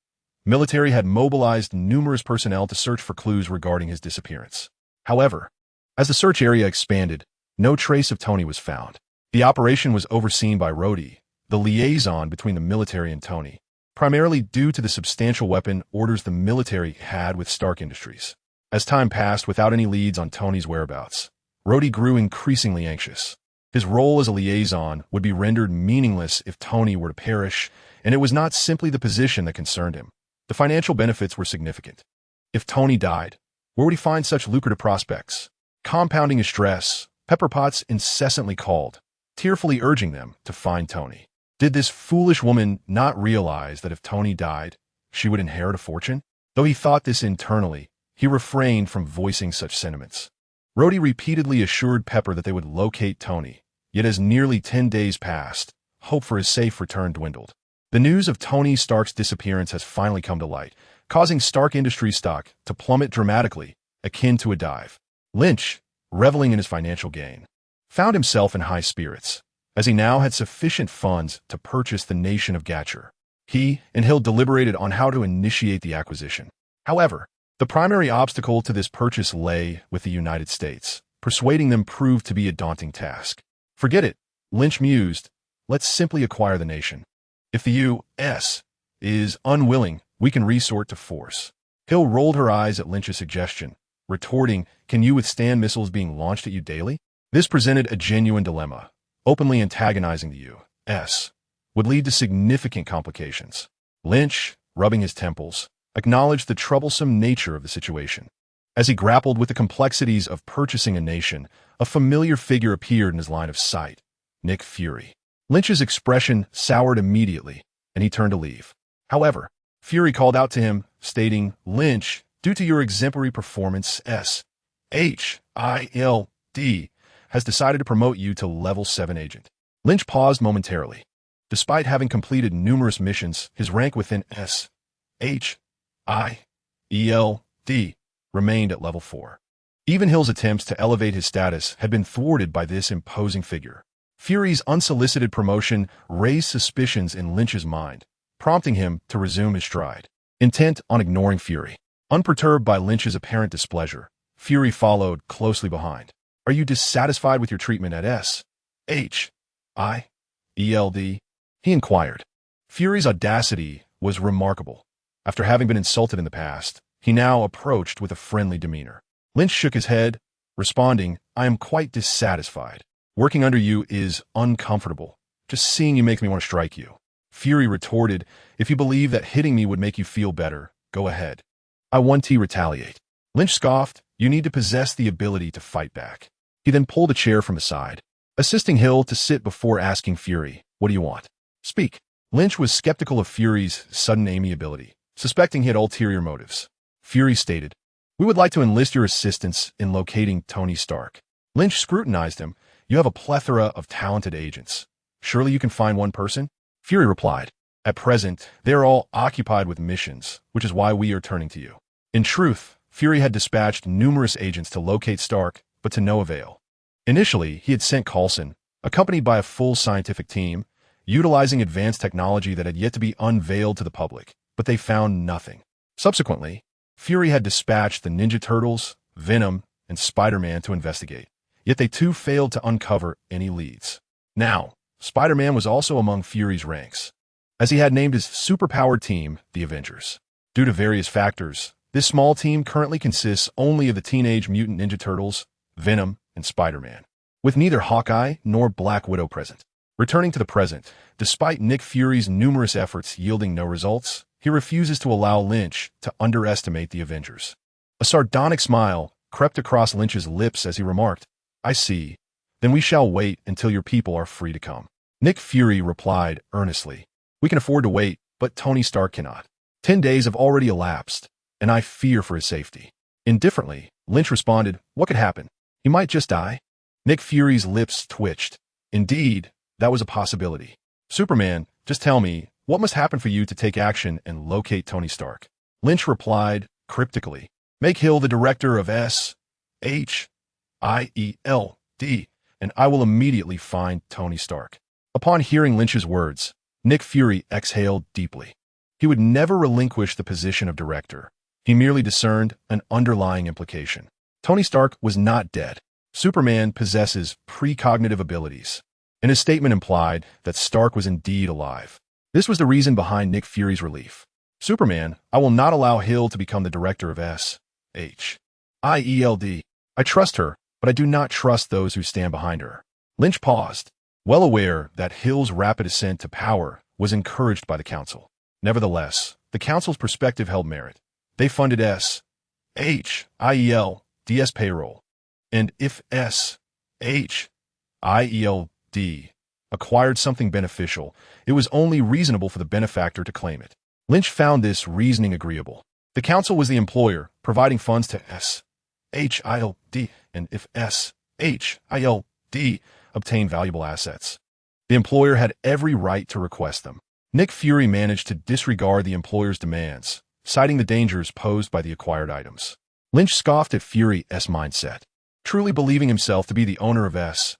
military had mobilized numerous personnel to search for clues regarding his disappearance. However, as the search area expanded, no trace of Tony was found. The operation was overseen by S.H.I.E.L.D, the liaison between the military and Tony, primarily due to the substantial weapon orders the military had with Stark Industries. As time passed without any leads on Tony's whereabouts, S.H.I.E.L.D grew increasingly anxious. His role as a liaison would be rendered meaningless if Tony were to perish, and it was not simply the position that concerned him. The financial benefits were significant. If Tony died, where would he find such lucrative prospects? Compounding his stress, Pepper Potts incessantly called, tearfully urging them to find Tony. Did this foolish woman not realize that if Tony died, she would inherit a fortune? Though he thought this internally, he refrained from voicing such sentiments. S.H.I.E.L.D repeatedly assured Pepper that they would locate Tony, yet as nearly 10 days passed, hope for his safe return dwindled. The news of Tony Stark's disappearance has finally come to light, causing Stark Industries stock to plummet dramatically, akin to a dive. Lynch, reveling in his financial gain, found himself in high spirits, as he now had sufficient funds to purchase the nation of Gatcher. He and Hill deliberated on how to initiate the acquisition. However, the primary obstacle to this purchase lay with the United States. Persuading them proved to be a daunting task. Forget it, Lynch mused. Let's simply acquire the nation. If the U.S. is unwilling, we can resort to force. Hill rolled her eyes at Lynch's suggestion, retorting, can you withstand missiles being launched at you daily? This presented a genuine dilemma. Openly antagonizing the U.S. would lead to significant complications. Lynch, rubbing his temples, acknowledged the troublesome nature of the situation. As he grappled with the complexities of purchasing a nation, a familiar figure appeared in his line of sight, Nick Fury. Lynch's expression soured immediately, and he turned to leave. However, Fury called out to him, stating, Lynch, due to your exemplary performance, S.H.I.E.L.D has decided to promote you to level 7 agent. Lynch paused momentarily. Despite having completed numerous missions, his rank within S.H.I.E.L.D remained at level 4. Even Hill's attempts to elevate his status had been thwarted by this imposing figure. Fury's unsolicited promotion raised suspicions in Lynch's mind, prompting him to resume his stride. Intent on ignoring Fury. Unperturbed by Lynch's apparent displeasure, Fury followed closely behind. Are you dissatisfied with your treatment at S.H.I.E.L.D? He inquired. Fury's audacity was remarkable. After having been insulted in the past, he now approached with a friendly demeanor. Lynch shook his head, responding, I am quite dissatisfied. Working under you is uncomfortable. Just seeing you makes me want to strike you. Fury retorted, if you believe that hitting me would make you feel better, go ahead. I want to retaliate. Lynch scoffed, you need to possess the ability to fight back. He then pulled a chair from his side, assisting Hill to sit before asking Fury, what do you want? Speak. Lynch was skeptical of Fury's sudden amiability, suspecting he had ulterior motives. Fury stated, we would like to enlist your assistance in locating Tony Stark. Lynch scrutinized him, you have a plethora of talented agents. Surely you can find one person? Fury replied, at present, they are all occupied with missions, which is why we are turning to you. In truth, Fury had dispatched numerous agents to locate Stark, but to no avail. Initially, he had sent Coulson, accompanied by a full scientific team, utilizing advanced technology that had yet to be unveiled to the public, but they found nothing. Subsequently, Fury had dispatched the Ninja Turtles, Venom, and Spider-Man to investigate, yet they too failed to uncover any leads. Now, Spider-Man was also among Fury's ranks, as he had named his superpowered team the Avengers. Due to various factors, this small team currently consists only of the Teenage Mutant Ninja Turtles, Venom, and Spider-Man, with neither Hawkeye nor Black Widow present. Returning to the present, despite Nick Fury's numerous efforts yielding no results, he refuses to allow Lynch to underestimate the Avengers. A sardonic smile crept across Lynch's lips as he remarked, I see. Then we shall wait until your people are free to come. Nick Fury replied earnestly, we can afford to wait, but Tony Stark cannot. 10 days have already elapsed, and I fear for his safety. Indifferently, Lynch responded, what could happen? He might just die. Nick Fury's lips twitched. Indeed, that was a possibility. Superman, just tell me, what must happen for you to take action and locate Tony Stark? Lynch replied, cryptically, make Hill the director of S.H.I.E.L.D, and I will immediately find Tony Stark. Upon hearing Lynch's words, Nick Fury exhaled deeply. He would never relinquish the position of director. He merely discerned an underlying implication. Tony Stark was not dead. Superman possesses precognitive abilities, and his statement implied that Stark was indeed alive. This was the reason behind Nick Fury's relief. Superman, I will not allow Hill to become the director of S.H.I.E.L.D. I trust her, but I do not trust those who stand behind her. Lynch paused, well aware that Hill's rapid ascent to power was encouraged by the Council. Nevertheless, the Council's perspective held merit. They funded S.H.I.E.L.D's payroll, and if S.H.I.E.L.D. acquired something beneficial, it was only reasonable for the benefactor to claim it. Lynch found this reasoning agreeable. The Council was the employer, providing funds to S.H.I.E.L.D., and if S.H.I.E.L.D. obtained valuable assets, the employer had every right to request them. Nick Fury managed to disregard the employer's demands, citing the dangers posed by the acquired items. Lynch scoffed at Fury's mindset, truly believing himself to be the owner of S.H.I.E.L.D.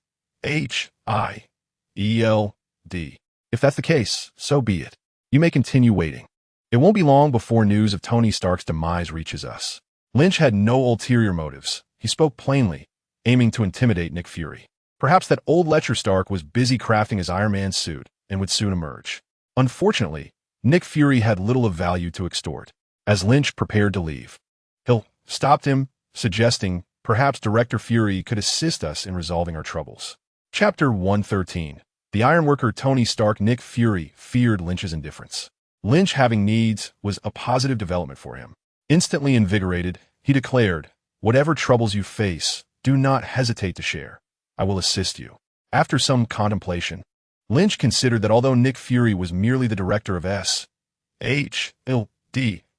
If that's the case, so be it. You may continue waiting. It won't be long before news of Tony Stark's demise reaches us. Lynch had no ulterior motives. He spoke plainly, aiming to intimidate Nick Fury. Perhaps that old Lecter Stark was busy crafting his Iron Man suit and would soon emerge. Unfortunately, Nick Fury had little of value to extort. As Lynch prepared to leave, Hill stopped him, suggesting perhaps Director Fury could assist us in resolving our troubles. Chapter 113. The ironworker Tony Stark. Nick Fury feared Lynch's indifference. Lynch having needs was a positive development for him. Instantly invigorated, he declared, whatever troubles you face, do not hesitate to share. I will assist you. After some contemplation, Lynch considered that although Nick Fury was merely the director of S.H.I.E.L.D.,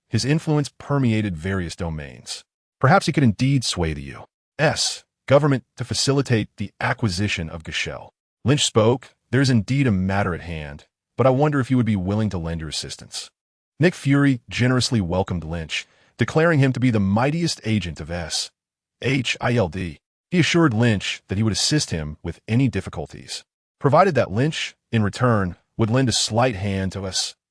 his influence permeated various domains. Perhaps he could indeed sway the U.S. government to facilitate the acquisition of S.H.I.E.L.D. Lynch spoke, there is indeed a matter at hand, but I wonder if you would be willing to lend your assistance. Nick Fury generously welcomed Lynch, declaring him to be the mightiest agent of S.H.I.E.L.D. He assured Lynch that he would assist him with any difficulties, provided that Lynch, in return, would lend a slight hand to S.H.I.E.L.D.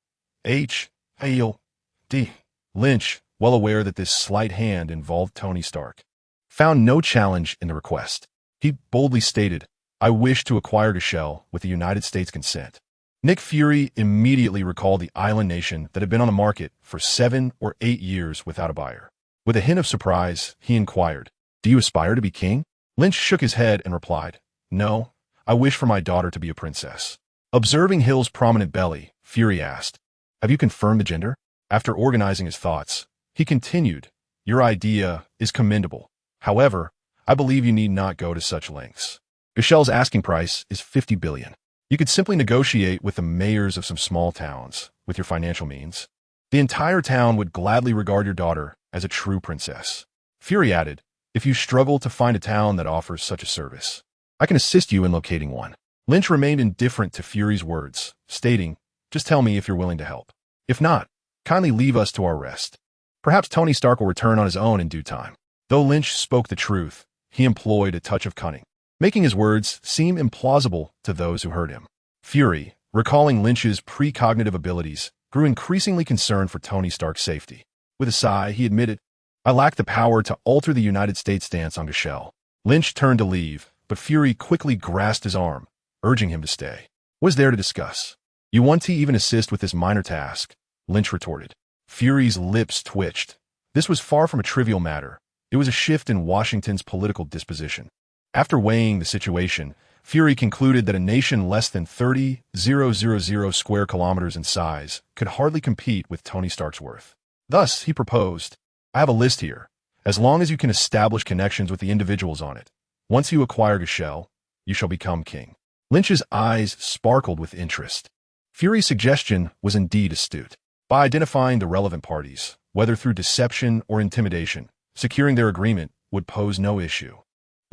Lynch, well aware that this slight hand involved Tony Stark, found no challenge in the request. He boldly stated, I wish to acquire S.H.I.E.L.D. with the United States' consent. Nick Fury immediately recalled the island nation that had been on the market for 7 or 8 years without a buyer. With a hint of surprise, he inquired, do you aspire to be king? Lynch shook his head and replied, no, I wish for my daughter to be a princess. Observing Hill's prominent belly, Fury asked, have you confirmed the gender? After organizing his thoughts, he continued, your idea is commendable. However, I believe you need not go to such lengths. S.H.I.E.L.'s asking price is $50 billion. You could simply negotiate with the mayors of some small towns with your financial means. The entire town would gladly regard your daughter as a true princess. Fury added, if you struggle to find a town that offers such a service, I can assist you in locating one. Lynch remained indifferent to Fury's words, stating, just tell me if you're willing to help. If not, kindly leave us to our rest. Perhaps Tony Stark will return on his own in due time. Though Lynch spoke the truth, he employed a touch of cunning, making his words seem implausible to those who heard him. Fury, recalling Lynch's precognitive abilities, grew increasingly concerned for Tony Stark's safety. With a sigh, he admitted, I lack the power to alter the United States' stance on S.H.I.E.L.D. Lynch turned to leave, but Fury quickly grasped his arm, urging him to stay. What is there to discuss? You want to even assist with this minor task? Lynch retorted. Fury's lips twitched. This was far from a trivial matter. It was a shift in Washington's political disposition. After weighing the situation, Fury concluded that a nation less than 30,000 square kilometers in size could hardly compete with Tony Stark's worth. Thus, he proposed, I have a list here. As long as you can establish connections with the individuals on it, once you acquire S.H.I.E.L.D., you shall become king. Lynch's eyes sparkled with interest. Fury's suggestion was indeed astute. By identifying the relevant parties, whether through deception or intimidation, securing their agreement would pose no issue.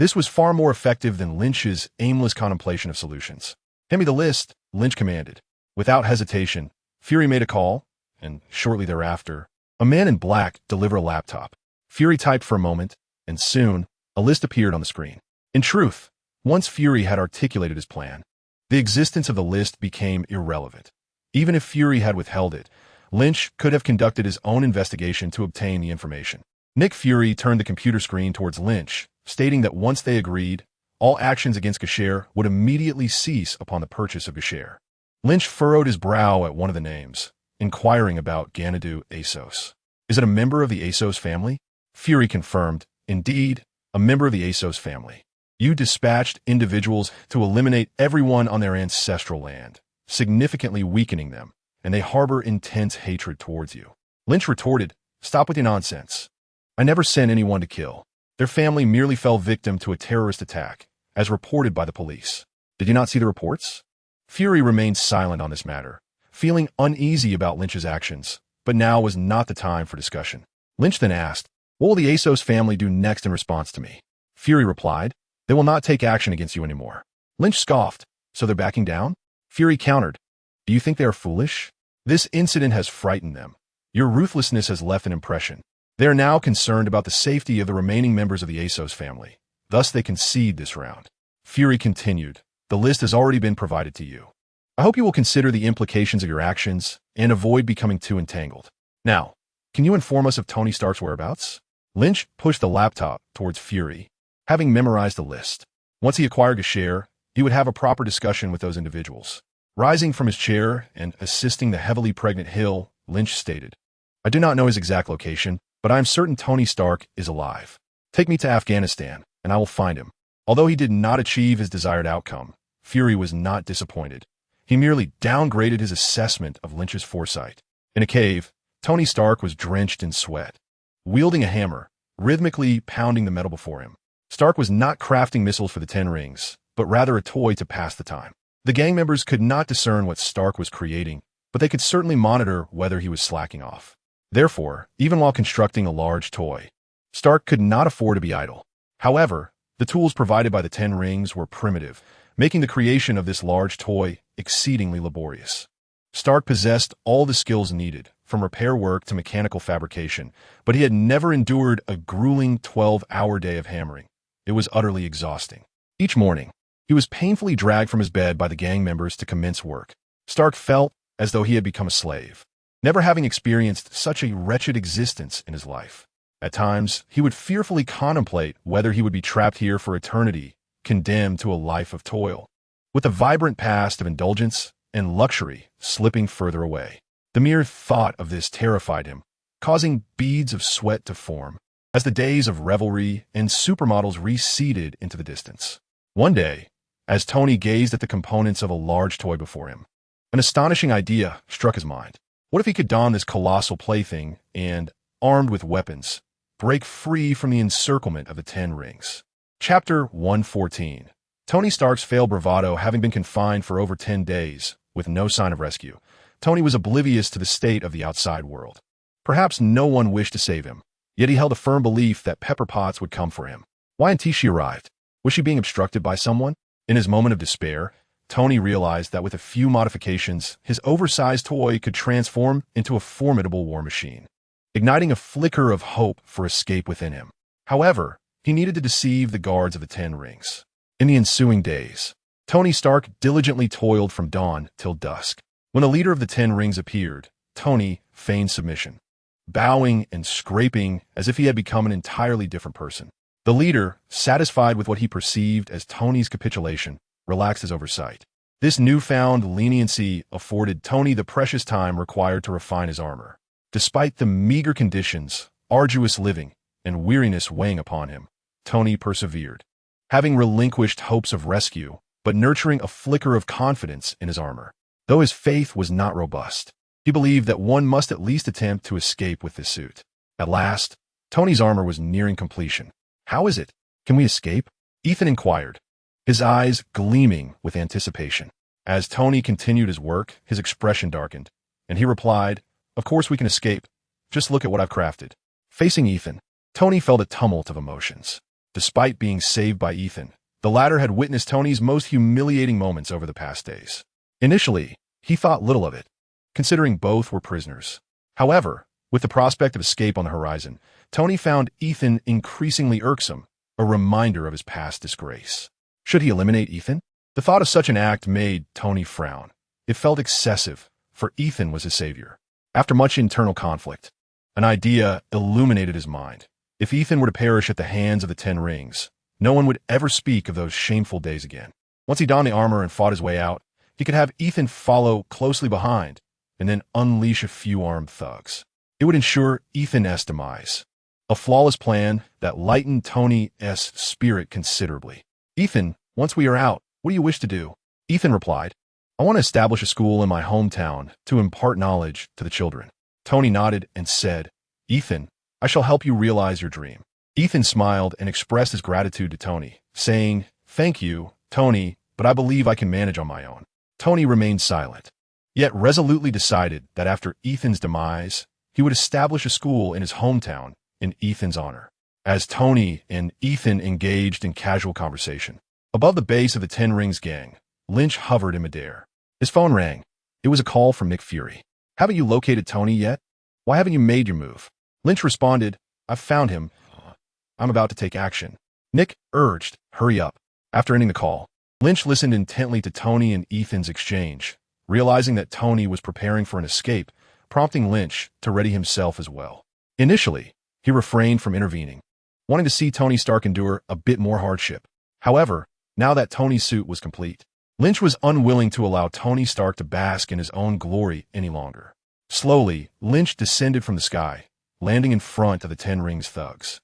This was far more effective than Lynch's aimless contemplation of solutions. "Hand me the list," Lynch commanded. Without hesitation, Fury made a call, and shortly thereafter, a man in black delivered a laptop. Fury typed for a moment, and soon, a list appeared on the screen. In truth, once Fury had articulated his plan, the existence of the list became irrelevant. Even if Fury had withheld it, Lynch could have conducted his own investigation to obtain the information. Nick Fury turned the computer screen towards Lynch, stating that once they agreed, all actions against Gashare would immediately cease upon the purchase of Gashare. Lynch furrowed his brow at one of the names, inquiring about Ganadu Asos. "Is it a member of the Asos family?" Fury confirmed, "Indeed, a member of the Asos family. You dispatched individuals to eliminate everyone on their ancestral land, significantly weakening them, and they harbor intense hatred towards you." Lynch retorted, "Stop with your nonsense. I never sent anyone to kill. Their family merely fell victim to a terrorist attack, as reported by the police. Did you not see the reports?" Fury remained silent on this matter, feeling uneasy about Lynch's actions, but now was not the time for discussion. Lynch then asked, "What will the Asos family do next in response to me?" Fury replied, "They will not take action against you anymore." Lynch scoffed, "So they're backing down?" Fury countered, "Do you think they are foolish? This incident has frightened them. Your ruthlessness has left an impression. They are now concerned about the safety of the remaining members of the Asos family. Thus they concede this round." Fury continued, "The list has already been provided to you. I hope you will consider the implications of your actions and avoid becoming too entangled. Now, can you inform us of Tony Stark's whereabouts?" Lynch pushed the laptop towards Fury, having memorized the list. Once he acquired Gashare, he would have a proper discussion with those individuals. Rising from his chair and assisting the heavily pregnant Hill, Lynch stated, "I do not know his exact location, but I am certain Tony Stark is alive. Take me to Afghanistan, and I will find him." Although he did not achieve his desired outcome, Fury was not disappointed. He merely downgraded his assessment of Lynch's foresight. In a cave, Tony Stark was drenched in sweat, wielding a hammer, rhythmically pounding the metal before him. Stark was not crafting missiles for the Ten Rings, but rather a toy to pass the time. The gang members could not discern what Stark was creating, but they could certainly monitor whether he was slacking off. Therefore, even while constructing a large toy, Stark could not afford to be idle. However, the tools provided by the Ten Rings were primitive, making the creation of this large toy exceedingly laborious. Stark possessed all the skills needed, from repair work to mechanical fabrication, but he had never endured a grueling 12-hour day of hammering. It was utterly exhausting. Each morning, he was painfully dragged from his bed by the gang members to commence work. Stark felt as though he had become a slave, never having experienced such a wretched existence in his life. At times, he would fearfully contemplate whether he would be trapped here for eternity, condemned to a life of toil, with a vibrant past of indulgence and luxury slipping further away. The mere thought of this terrified him, causing beads of sweat to form, as the days of revelry and supermodels receded into the distance. One day, as Tony gazed at the components of a large toy before him, an astonishing idea struck his mind. What if he could don this colossal plaything and, armed with weapons, break free from the encirclement of the Ten Rings? Chapter 114. Tony Stark's failed bravado having been confined for over 10 days, with no sign of rescue, Tony was oblivious to the state of the outside world. Perhaps no one wished to save him, yet he held a firm belief that Pepper Potts would come for him. Why hadn't she arrived? Was she being obstructed by someone? In his moment of despair, Tony realized that with a few modifications, his oversized toy could transform into a formidable war machine, igniting a flicker of hope for escape within him. However, he needed to deceive the guards of the Ten Rings. In the ensuing days, Tony Stark diligently toiled from dawn till dusk. When the leader of the Ten Rings appeared, Tony feigned submission, bowing and scraping as if he had become an entirely different person. The leader, satisfied with what he perceived as Tony's capitulation, relaxed his oversight. This newfound leniency afforded Tony the precious time required to refine his armor. Despite the meager conditions, arduous living, and weariness weighing upon him, Tony persevered, having relinquished hopes of rescue, but nurturing a flicker of confidence in his armor. Though his faith was not robust, he believed that one must at least attempt to escape with this suit. At last, Tony's armor was nearing completion. "How is it? Can we escape?" Ethan inquired, his eyes gleaming with anticipation. As Tony continued his work, his expression darkened, and he replied, "Of course we can escape. Just look at what I've crafted." Facing Ethan, Tony felt a tumult of emotions. Despite being saved by Ethan, the latter had witnessed Tony's most humiliating moments over the past days. Initially, he thought little of it, considering both were prisoners. However, with the prospect of escape on the horizon, Tony found Ethan increasingly irksome, a reminder of his past disgrace. Should he eliminate Ethan? The thought of such an act made Tony frown. It felt excessive, for Ethan was his savior. After much internal conflict, an idea illuminated his mind. If Ethan were to perish at the hands of the 10 Rings, no one would ever speak of those shameful days again. Once he donned the armor and fought his way out, he could have Ethan follow closely behind and then unleash a few armed thugs. It would ensure Ethan's demise. A flawless plan that lightened Tony's spirit considerably. "Ethan, once we are out, what do you wish to do?" Ethan replied, "I want to establish a school in my hometown to impart knowledge to the children." Tony nodded and said, "Ethan, I shall help you realize your dream." Ethan smiled and expressed his gratitude to Tony, saying, "Thank you, Tony, but I believe I can manage on my own." Tony remained silent, yet resolutely decided that after Ethan's demise, he would establish a school in his hometown in Ethan's honor. As Tony and Ethan engaged in casual conversation, above the base of the 10 Rings gang, Lynch hovered in midair. His phone rang. It was a call from Nick Fury. "Haven't you located Tony yet? Why haven't you made your move?" Lynch responded, "I've found him. I'm about to take action." Nick urged, "Hurry up." After ending the call, Lynch listened intently to Tony and Ethan's exchange, realizing that Tony was preparing for an escape, prompting Lynch to ready himself as well. Initially, he refrained from intervening, wanting to see Tony Stark endure a bit more hardship. However, now that Tony's suit was complete, Lynch was unwilling to allow Tony Stark to bask in his own glory any longer. Slowly, Lynch descended from the sky, landing in front of the 10 Rings thugs.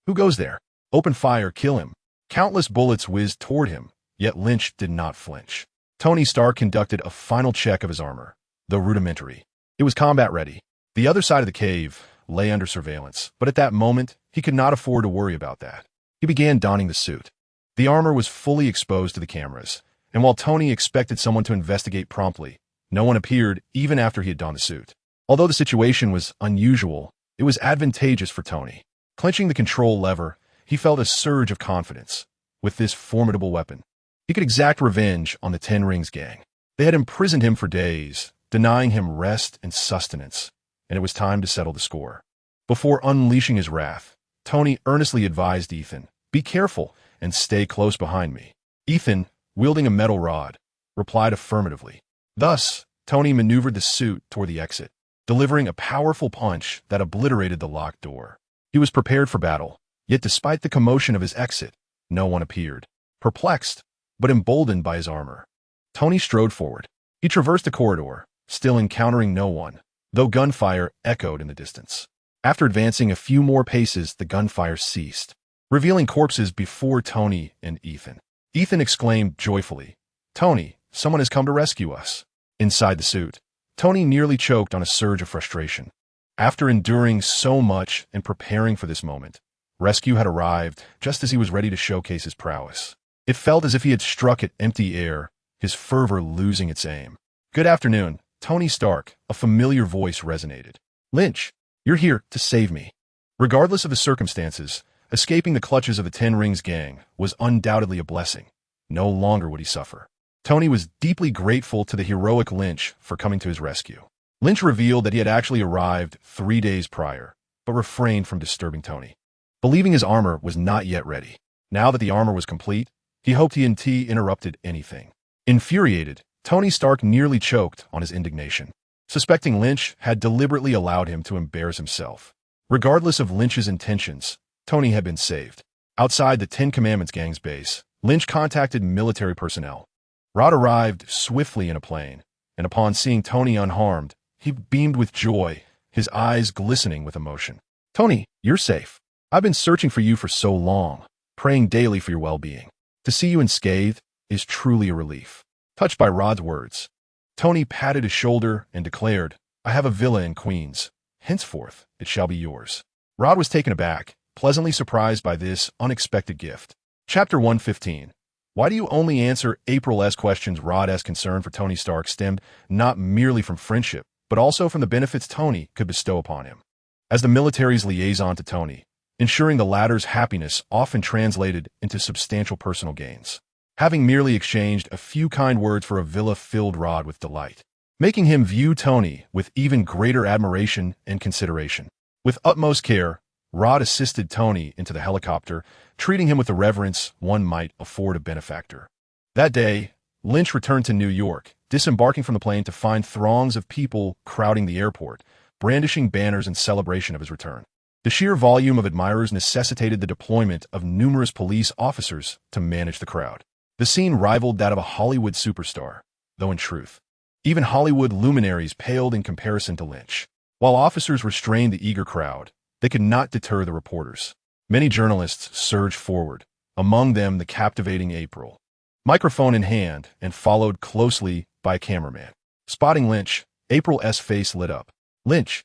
"Who goes there? Open fire, kill him." Countless bullets whizzed toward him, yet Lynch did not flinch. Tony Stark conducted a final check of his armor, though rudimentary. It was combat ready. The other side of the cave lay under surveillance, but at that moment, he could not afford to worry about that. He began donning the suit. The armor was fully exposed to the cameras, and while Tony expected someone to investigate promptly, no one appeared even after he had donned the suit. Although the situation was unusual, it was advantageous for Tony. Clenching the control lever, he felt a surge of confidence. With this formidable weapon, he could exact revenge on the 10 Rings gang. They had imprisoned him for days, denying him rest and sustenance, and it was time to settle the score. Before unleashing his wrath, Tony earnestly advised Ethan, "Be careful and stay close behind me." Ethan, wielding a metal rod, replied affirmatively. Thus, Tony maneuvered the suit toward the exit, delivering a powerful punch that obliterated the locked door. He was prepared for battle, yet despite the commotion of his exit, no one appeared. Perplexed, but emboldened by his armor, Tony strode forward. He traversed the corridor, still encountering no one, though gunfire echoed in the distance. After advancing a few more paces, the gunfire ceased, revealing corpses before Tony and Ethan. Ethan exclaimed joyfully, "Tony, someone has come to rescue us." Inside the suit, Tony nearly choked on a surge of frustration. After enduring so much and preparing for this moment, rescue had arrived just as he was ready to showcase his prowess. It felt as if he had struck at empty air, his fervor losing its aim. "Good afternoon, Tony Stark," a familiar voice resonated. "Lynch, you're here to save me." Regardless of the circumstances, escaping the clutches of the 10 Rings gang was undoubtedly a blessing. No longer would he suffer. Tony was deeply grateful to the heroic Lynch for coming to his rescue. Lynch revealed that he had actually arrived 3 days prior, but refrained from disturbing Tony, believing his armor was not yet ready. Now that the armor was complete, he hoped he hadn't interrupted anything. Infuriated, Tony Stark nearly choked on his indignation, suspecting Lynch had deliberately allowed him to embarrass himself. Regardless of Lynch's intentions, Tony had been saved. Outside the 10 Commandments gang's base, Lynch contacted military personnel. Rod arrived swiftly in a plane, and upon seeing Tony unharmed, he beamed with joy, his eyes glistening with emotion. "Tony, you're safe. I've been searching for you for so long, praying daily for your well-being. To see you unscathed is truly a relief." Touched by Rod's words, Tony patted his shoulder and declared, "I have a villa in Queens. Henceforth, it shall be yours." Rod was taken aback, pleasantly surprised by this unexpected gift. Chapter 115. Why do you only answer April's questions? Rod's concern for Tony Stark stemmed not merely from friendship, but also from the benefits Tony could bestow upon him. As the military's liaison to Tony, ensuring the latter's happiness often translated into substantial personal gains, having merely exchanged a few kind words for a villa filled Rod with delight, making him view Tony with even greater admiration and consideration. With utmost care, Rod assisted Tony into the helicopter, treating him with the reverence one might afford a benefactor. That day, Lynch returned to New York, disembarking from the plane to find throngs of people crowding the airport, brandishing banners in celebration of his return. The sheer volume of admirers necessitated the deployment of numerous police officers to manage the crowd. The scene rivaled that of a Hollywood superstar, though in truth, even Hollywood luminaries paled in comparison to Lynch. While officers restrained the eager crowd, they could not deter the reporters. Many journalists surged forward, among them the captivating April, microphone in hand, and followed closely by a cameraman. Spotting Lynch, April's face lit up. Lynch,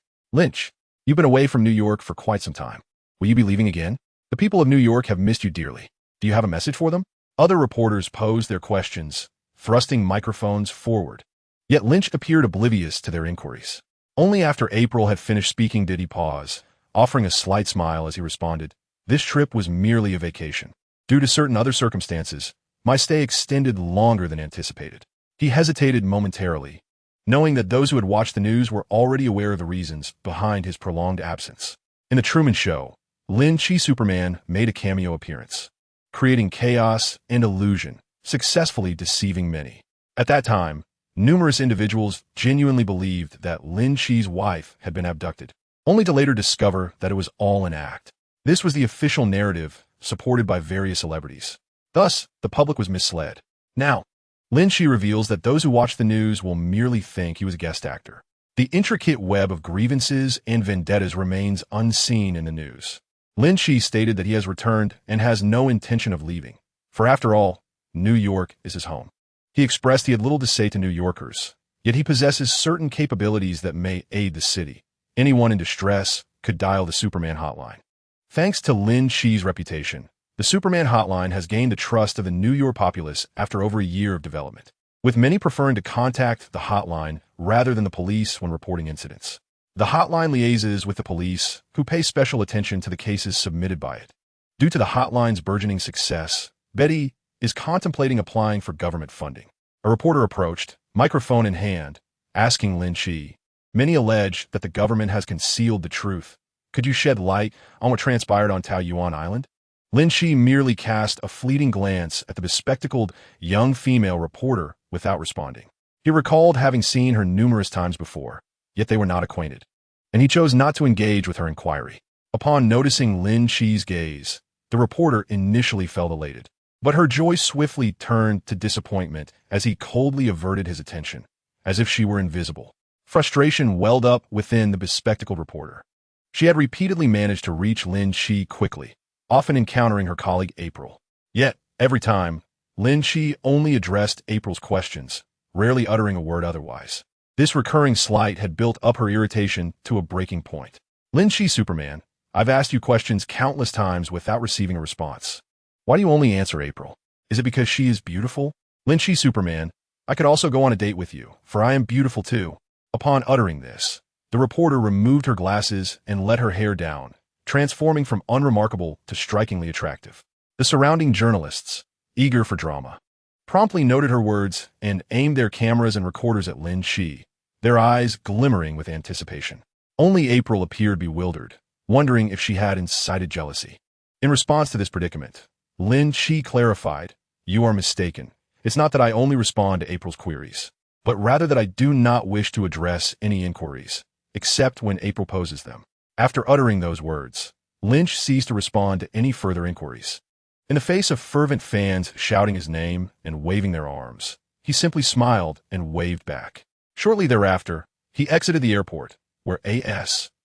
you've been away from New York for quite some time. Will you be leaving again? The people of New York have missed you dearly. Do you have a message for them? Other reporters posed their questions, thrusting microphones forward. Yet Lynch appeared oblivious to their inquiries. Only after April had finished speaking did he pause, offering a slight smile as he responded, "This trip was merely a vacation. Due to certain other circumstances, my stay extended longer than anticipated." He hesitated momentarily, knowing that those who had watched the news were already aware of the reasons behind his prolonged absence. In The Truman Show, Lin Qi Superman made a cameo appearance, creating chaos and illusion, successfully deceiving many. At that time, numerous individuals genuinely believed that Lin Qi's wife had been abducted, only to later discover that it was all an act. This was the official narrative, supported by various celebrities. Thus, the public was misled. Now, Lin Qi reveals that those who watch the news will merely think he was a guest actor. The intricate web of grievances and vendettas remains unseen in the news. Lin Qi stated that he has returned and has no intention of leaving, for after all, New York is his home. He expressed he had little to say to New Yorkers, yet he possesses certain capabilities that may aid the city. Anyone in distress could dial the Superman hotline. Thanks to Lin Qi's reputation, the Superman hotline has gained the trust of the New York populace after over a year of development, with many preferring to contact the hotline rather than the police when reporting incidents. The hotline liaises with the police, who pay special attention to the cases submitted by it. Due to the hotline's burgeoning success, Betty is contemplating applying for government funding. A reporter approached, microphone in hand, asking Lin Qi, "Many allege that the government has concealed the truth. Could you shed light on what transpired on Taoyuan Island?" Lin Qi merely cast a fleeting glance at the bespectacled young female reporter without responding. He recalled having seen her numerous times before, yet they were not acquainted, and he chose not to engage with her inquiry. Upon noticing Lin Qi's gaze, the reporter initially felt elated, but her joy swiftly turned to disappointment as he coldly averted his attention, as if she were invisible. Frustration welled up within the bespectacled reporter. She had repeatedly managed to reach Lin Qi quickly, often encountering her colleague April. Yet, every time, Lin Qi only addressed April's questions, rarely uttering a word otherwise. This recurring slight had built up her irritation to a breaking point. "Lin Qi Superman, I've asked you questions countless times without receiving a response. Why do you only answer April? Is it because she is beautiful? Lin Qi Superman, I could also go on a date with you, for I am beautiful too." Upon uttering this, the reporter removed her glasses and let her hair down, transforming from unremarkable to strikingly attractive. The surrounding journalists, eager for drama, promptly noted her words and aimed their cameras and recorders at Lin Qi, their eyes glimmering with anticipation. Only April appeared bewildered, wondering if she had incited jealousy. In response to this predicament, Lin Qi clarified, "You are mistaken. It's not that I only respond to April's queries, but rather that I do not wish to address any inquiries, except when April poses them." After uttering those words, Lynch ceased to respond to any further inquiries. In the face of fervent fans shouting his name and waving their arms, he simply smiled and waved back. Shortly thereafter, he exited the airport, where a S.H.I.E.L.D.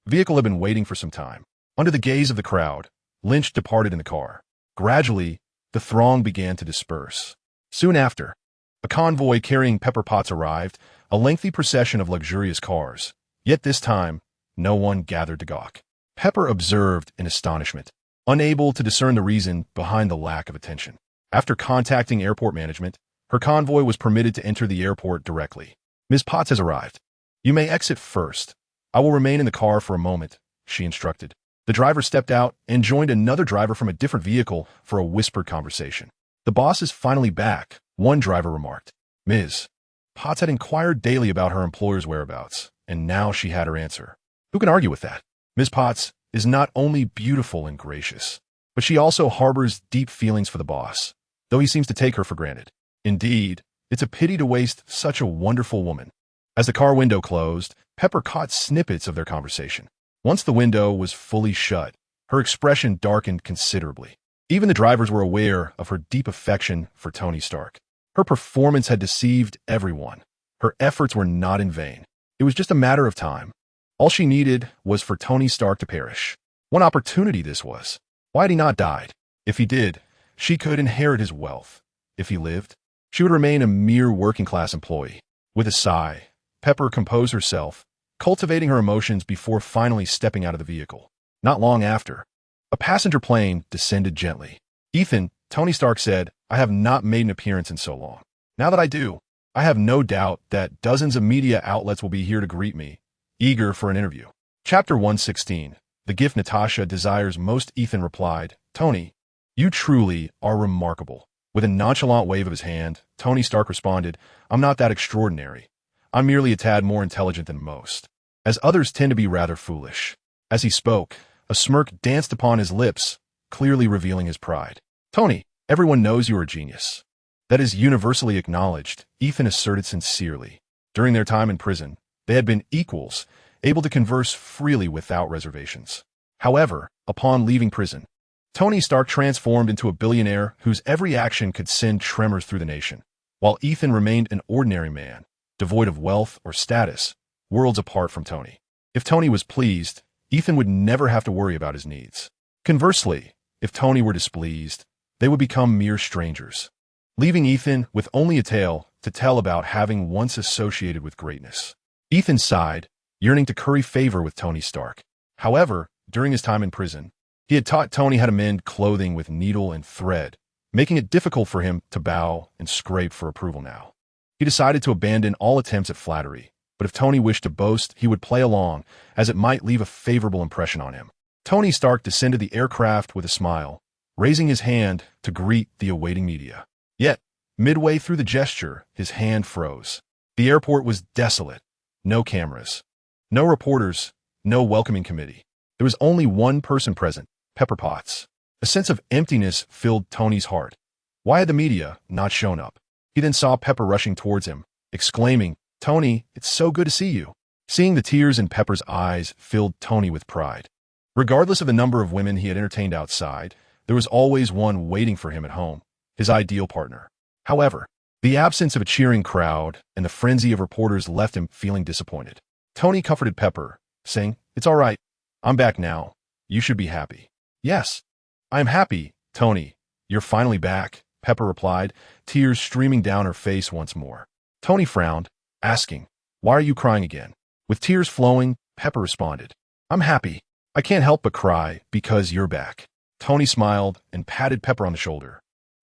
vehicle had been waiting for some time. Under the gaze of the crowd, Lynch departed in the car. Gradually, the throng began to disperse. Soon after, a convoy carrying pepper pots arrived, a lengthy procession of luxurious cars. Yet this time, no one gathered to gawk. Pepper observed in astonishment, unable to discern the reason behind the lack of attention. After contacting airport management, her convoy was permitted to enter the airport directly. "Ms. Potts has arrived. You may exit first," I will remain in the car for a moment, she instructed. The driver stepped out and joined another driver from a different vehicle for a whispered conversation. The boss is finally back, one driver remarked. Ms. Potts had inquired daily about her employer's whereabouts, and now she had her answer. Who can argue with that? Ms. Potts is not only beautiful and gracious, but she also harbors deep feelings for the boss, though he seems to take her for granted. Indeed, it's a pity to waste such a wonderful woman. As the car window closed, Pepper caught snippets of their conversation. Once the window was fully shut, her expression darkened considerably. Even the drivers were aware of her deep affection for Tony Stark. Her performance had deceived everyone. Her efforts were not in vain. It was just a matter of time. All she needed was for Tony Stark to perish. What opportunity this was. Why had he not died? If he did, she could inherit his wealth. If he lived, she would remain a mere working-class employee. With a sigh, Pepper composed herself, cultivating her emotions before finally stepping out of the vehicle. Not long after, a passenger plane descended gently. Ethan, Tony Stark said, I have not made an appearance in so long. Now that I do, I have no doubt that dozens of media outlets will be here to greet me, eager for an interview. Chapter 116. The gift Natasha desires most. Ethan replied, Tony, you truly are remarkable. With a nonchalant wave of his hand, Tony Stark responded, I'm not that extraordinary. I'm merely a tad more intelligent than most, as others tend to be rather foolish. As he spoke, a smirk danced upon his lips, clearly revealing his pride. Tony, everyone knows you are a genius. That is universally acknowledged, Ethan asserted sincerely. During their time in prison, they had been equals, able to converse freely without reservations. However, upon leaving prison, Tony Stark transformed into a billionaire whose every action could send tremors through the nation, while Ethan remained an ordinary man, devoid of wealth or status, worlds apart from Tony. If Tony was pleased, Ethan would never have to worry about his needs. Conversely, if Tony were displeased, they would become mere strangers, leaving Ethan with only a tale to tell about having once associated with greatness. Ethan sighed, yearning to curry favor with Tony Stark. However, during his time in prison, he had taught Tony how to mend clothing with needle and thread, making it difficult for him to bow and scrape for approval now. He decided to abandon all attempts at flattery, but if Tony wished to boast, he would play along, as it might leave a favorable impression on him. Tony Stark descended the aircraft with a smile, raising his hand to greet the awaiting media. Yet, midway through the gesture, his hand froze. The airport was desolate. No cameras. No reporters. No welcoming committee. There was only one person present, Pepper Potts. A sense of emptiness filled Tony's heart. Why had the media not shown up? He then saw Pepper rushing towards him, exclaiming, Tony, it's so good to see you. Seeing the tears in Pepper's eyes filled Tony with pride. Regardless of the number of women he had entertained outside, there was always one waiting for him at home, his ideal partner. However, the absence of a cheering crowd and the frenzy of reporters left him feeling disappointed. Tony comforted Pepper, saying, It's all right. I'm back now. You should be happy. Yes, I am happy, Tony. You're finally back, Pepper replied, tears streaming down her face once more. Tony frowned, asking, Why are you crying again? With tears flowing, Pepper responded, I'm happy. I can't help but cry because you're back. Tony smiled and patted Pepper on the shoulder,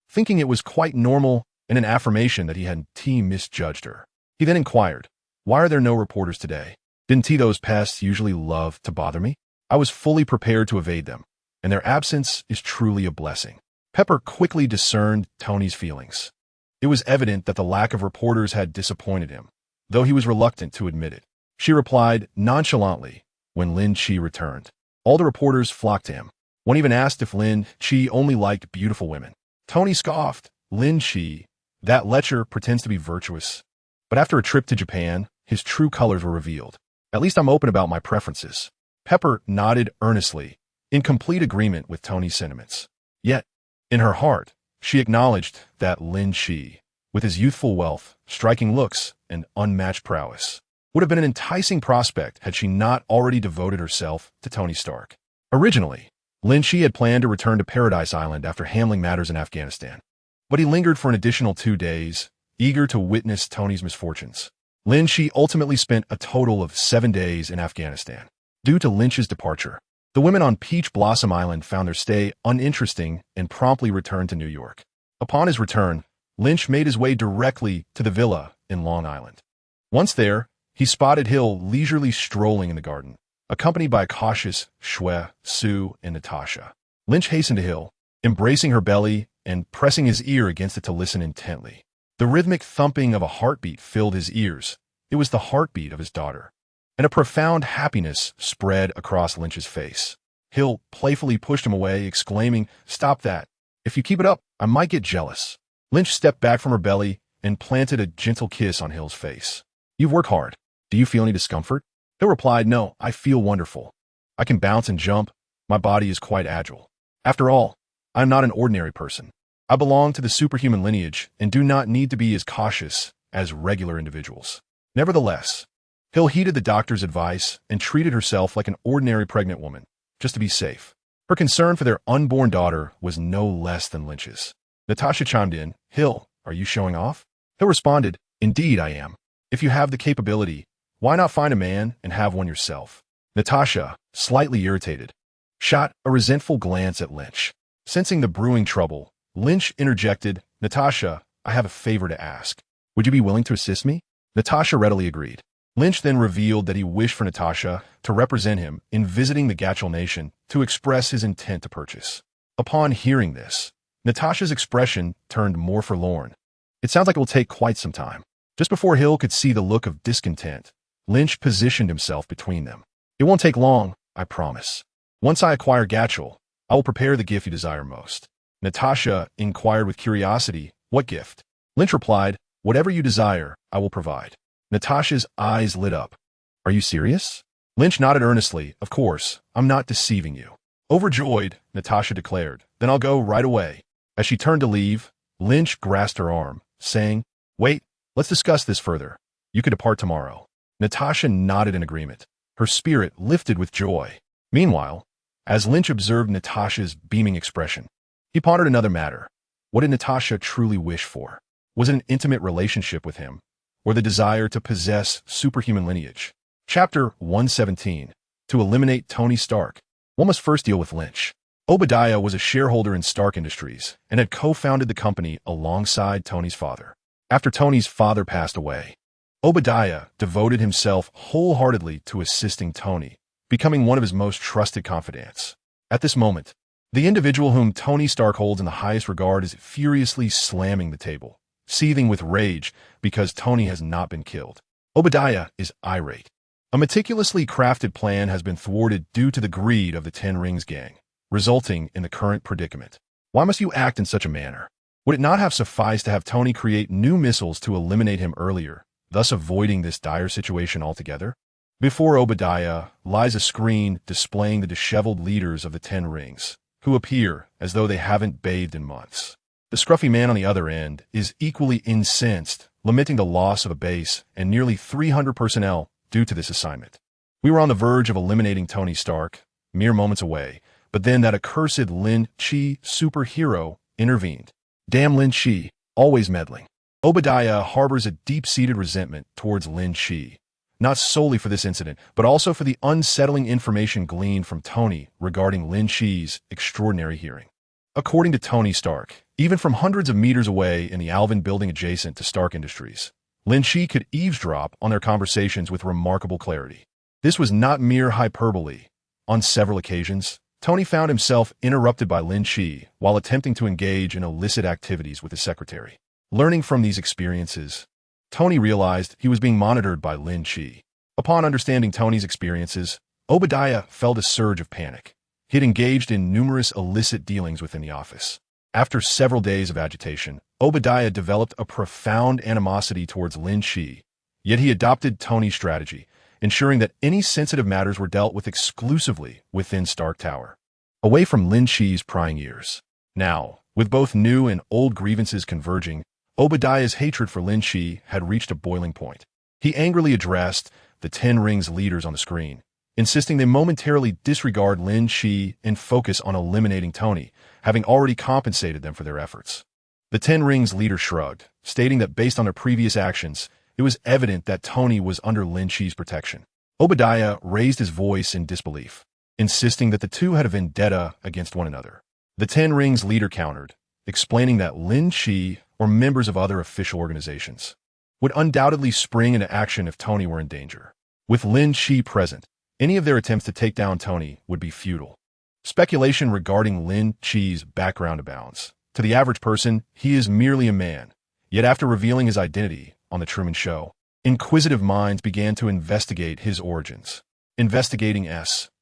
thinking it was quite normal and an affirmation that he hadn't misjudged her. He then inquired, Why are there no reporters today? Didn't those pests usually love to bother me? I was fully prepared to evade them, and their absence is truly a blessing. Pepper quickly discerned Tony's feelings. It was evident that the lack of reporters had disappointed him, though he was reluctant to admit it. She replied nonchalantly when Lin Qi returned. All the reporters flocked to him. One even asked if Lin Qi only liked beautiful women. Tony scoffed. Lin Qi, that lecher, pretends to be virtuous. But after a trip to Japan, his true colors were revealed. At least I'm open about my preferences. Pepper nodded earnestly, in complete agreement with Tony's sentiments. Yet, in her heart, she acknowledged that Lin Qi, with his youthful wealth, striking looks, and unmatched prowess, would have been an enticing prospect had she not already devoted herself to Tony Stark. Originally, Lin Qi had planned to return to Paradise Island after handling matters in Afghanistan, but he lingered for an additional 2 days, eager to witness Tony's misfortunes. Lin Qi ultimately spent a total of 7 days in Afghanistan. Due to Lynch's departure, the women on Peach Blossom Island found their stay uninteresting and promptly returned to New York. Upon his return, Lynch made his way directly to the villa in Long Island. Once there, he spotted Hill leisurely strolling in the garden, accompanied by a cautious Shue, Sue, and Natasha. Lynch hastened to Hill, embracing her belly and pressing his ear against it to listen intently. The rhythmic thumping of a heartbeat filled his ears. It was the heartbeat of his daughter. And a profound happiness spread across Lynch's face. Hill playfully pushed him away, exclaiming, "Stop that. If you keep it up, I might get jealous." Lynch stepped back from her belly and planted a gentle kiss on Hill's face. "You've worked hard. Do you feel any discomfort?" Hill replied, "No, I feel wonderful. I can bounce and jump. My body is quite agile. After all, I'm not an ordinary person. I belong to the superhuman lineage and do not need to be as cautious as regular individuals." Nevertheless, Hill heeded the doctor's advice and treated herself like an ordinary pregnant woman, just to be safe. Her concern for their unborn daughter was no less than Lynch's. Natasha chimed in, "Hill, are you showing off?" Hill responded, "Indeed I am. If you have the capability, why not find a man and have one yourself?" Natasha, slightly irritated, shot a resentful glance at Lynch. Sensing the brewing trouble, Lynch interjected, "Natasha, I have a favor to ask. Would you be willing to assist me?" Natasha readily agreed. Lynch then revealed that he wished for Natasha to represent him in visiting the Gatchel Nation to express his intent to purchase. Upon hearing this, Natasha's expression turned more forlorn. "It sounds like it will take quite some time." Just before Hill could see the look of discontent, Lynch positioned himself between them. "It won't take long, I promise. Once I acquire Gatchel, I will prepare the gift you desire most." Natasha inquired with curiosity, "What gift?" Lynch replied, "Whatever you desire, I will provide." Natasha's eyes lit up. "Are you serious?" Lynch nodded earnestly, "Of course, I'm not deceiving you." Overjoyed, Natasha declared, "Then I'll go right away." As she turned to leave, Lynch grasped her arm, saying, "Wait, let's discuss this further. You could depart tomorrow." Natasha nodded in agreement. Her spirit lifted with joy. Meanwhile, as Lynch observed Natasha's beaming expression, he pondered another matter. What did Natasha truly wish for? Was it an intimate relationship with him, or the desire to possess superhuman lineage? Chapter 117. To eliminate Tony Stark. One must first deal with Lynch. Obadiah was a shareholder in Stark Industries and had co-founded the company alongside Tony's father. After Tony's father passed away, Obadiah devoted himself wholeheartedly to assisting Tony, becoming one of his most trusted confidants. At this moment, the individual whom Tony Stark holds in the highest regard is furiously slamming the table, seething with rage because Tony has not been killed. Obadiah is irate. A meticulously crafted plan has been thwarted due to the greed of the Ten Rings gang, resulting in the current predicament. Why must you act in such a manner? Would it not have sufficed to have Tony create new missiles to eliminate him earlier, thus avoiding this dire situation altogether? Before Obadiah lies a screen displaying the disheveled leaders of the Ten Rings, who appear as though they haven't bathed in months. The scruffy man on the other end is equally incensed, lamenting the loss of a base and nearly 300 personnel due to this assignment. We were on the verge of eliminating Tony Stark, mere moments away, but then that accursed Lin Qi superhero intervened. Damn Lin Qi, always meddling. Obadiah harbors a deep-seated resentment towards Lin Qi, not solely for this incident, but also for the unsettling information gleaned from Tony regarding Lin Qi's extraordinary hearing. According to Tony Stark, even from hundreds of meters away in the Alvin building adjacent to Stark Industries, Lin Qi could eavesdrop on their conversations with remarkable clarity. This was not mere hyperbole. On several occasions, Tony found himself interrupted by Lin Qi while attempting to engage in illicit activities with his secretary. Learning from these experiences, Tony realized he was being monitored by Lin Qi. Upon understanding Tony's experiences, Obadiah felt a surge of panic. He had engaged in numerous illicit dealings within the office. After several days of agitation, Obadiah developed a profound animosity towards Lin Qi, yet he adopted Tony's strategy, ensuring that any sensitive matters were dealt with exclusively within Stark Tower, away from Lin Qi's prying ears. Now, with both new and old grievances converging, Obadiah's hatred for Lin Qi had reached a boiling point. He angrily addressed the Ten Rings leaders on the screen, insisting they momentarily disregard Lin Qi and focus on eliminating Tony, having already compensated them for their efforts. The Ten Rings leader shrugged, stating that based on their previous actions, it was evident that Tony was under Lin Qi's protection. Obadiah raised his voice in disbelief, insisting that the two had a vendetta against one another. The Ten Rings leader countered, explaining that Lin Qi or members of other official organizations would undoubtedly spring into action if Tony were in danger. With Lin Qi present, any of their attempts to take down Tony would be futile. Speculation regarding Lin Qi's background abounds. To the average person, he is merely a man. Yet after revealing his identity on The Truman Show, inquisitive minds began to investigate his origins. Investigating S.H.I.E.L.D.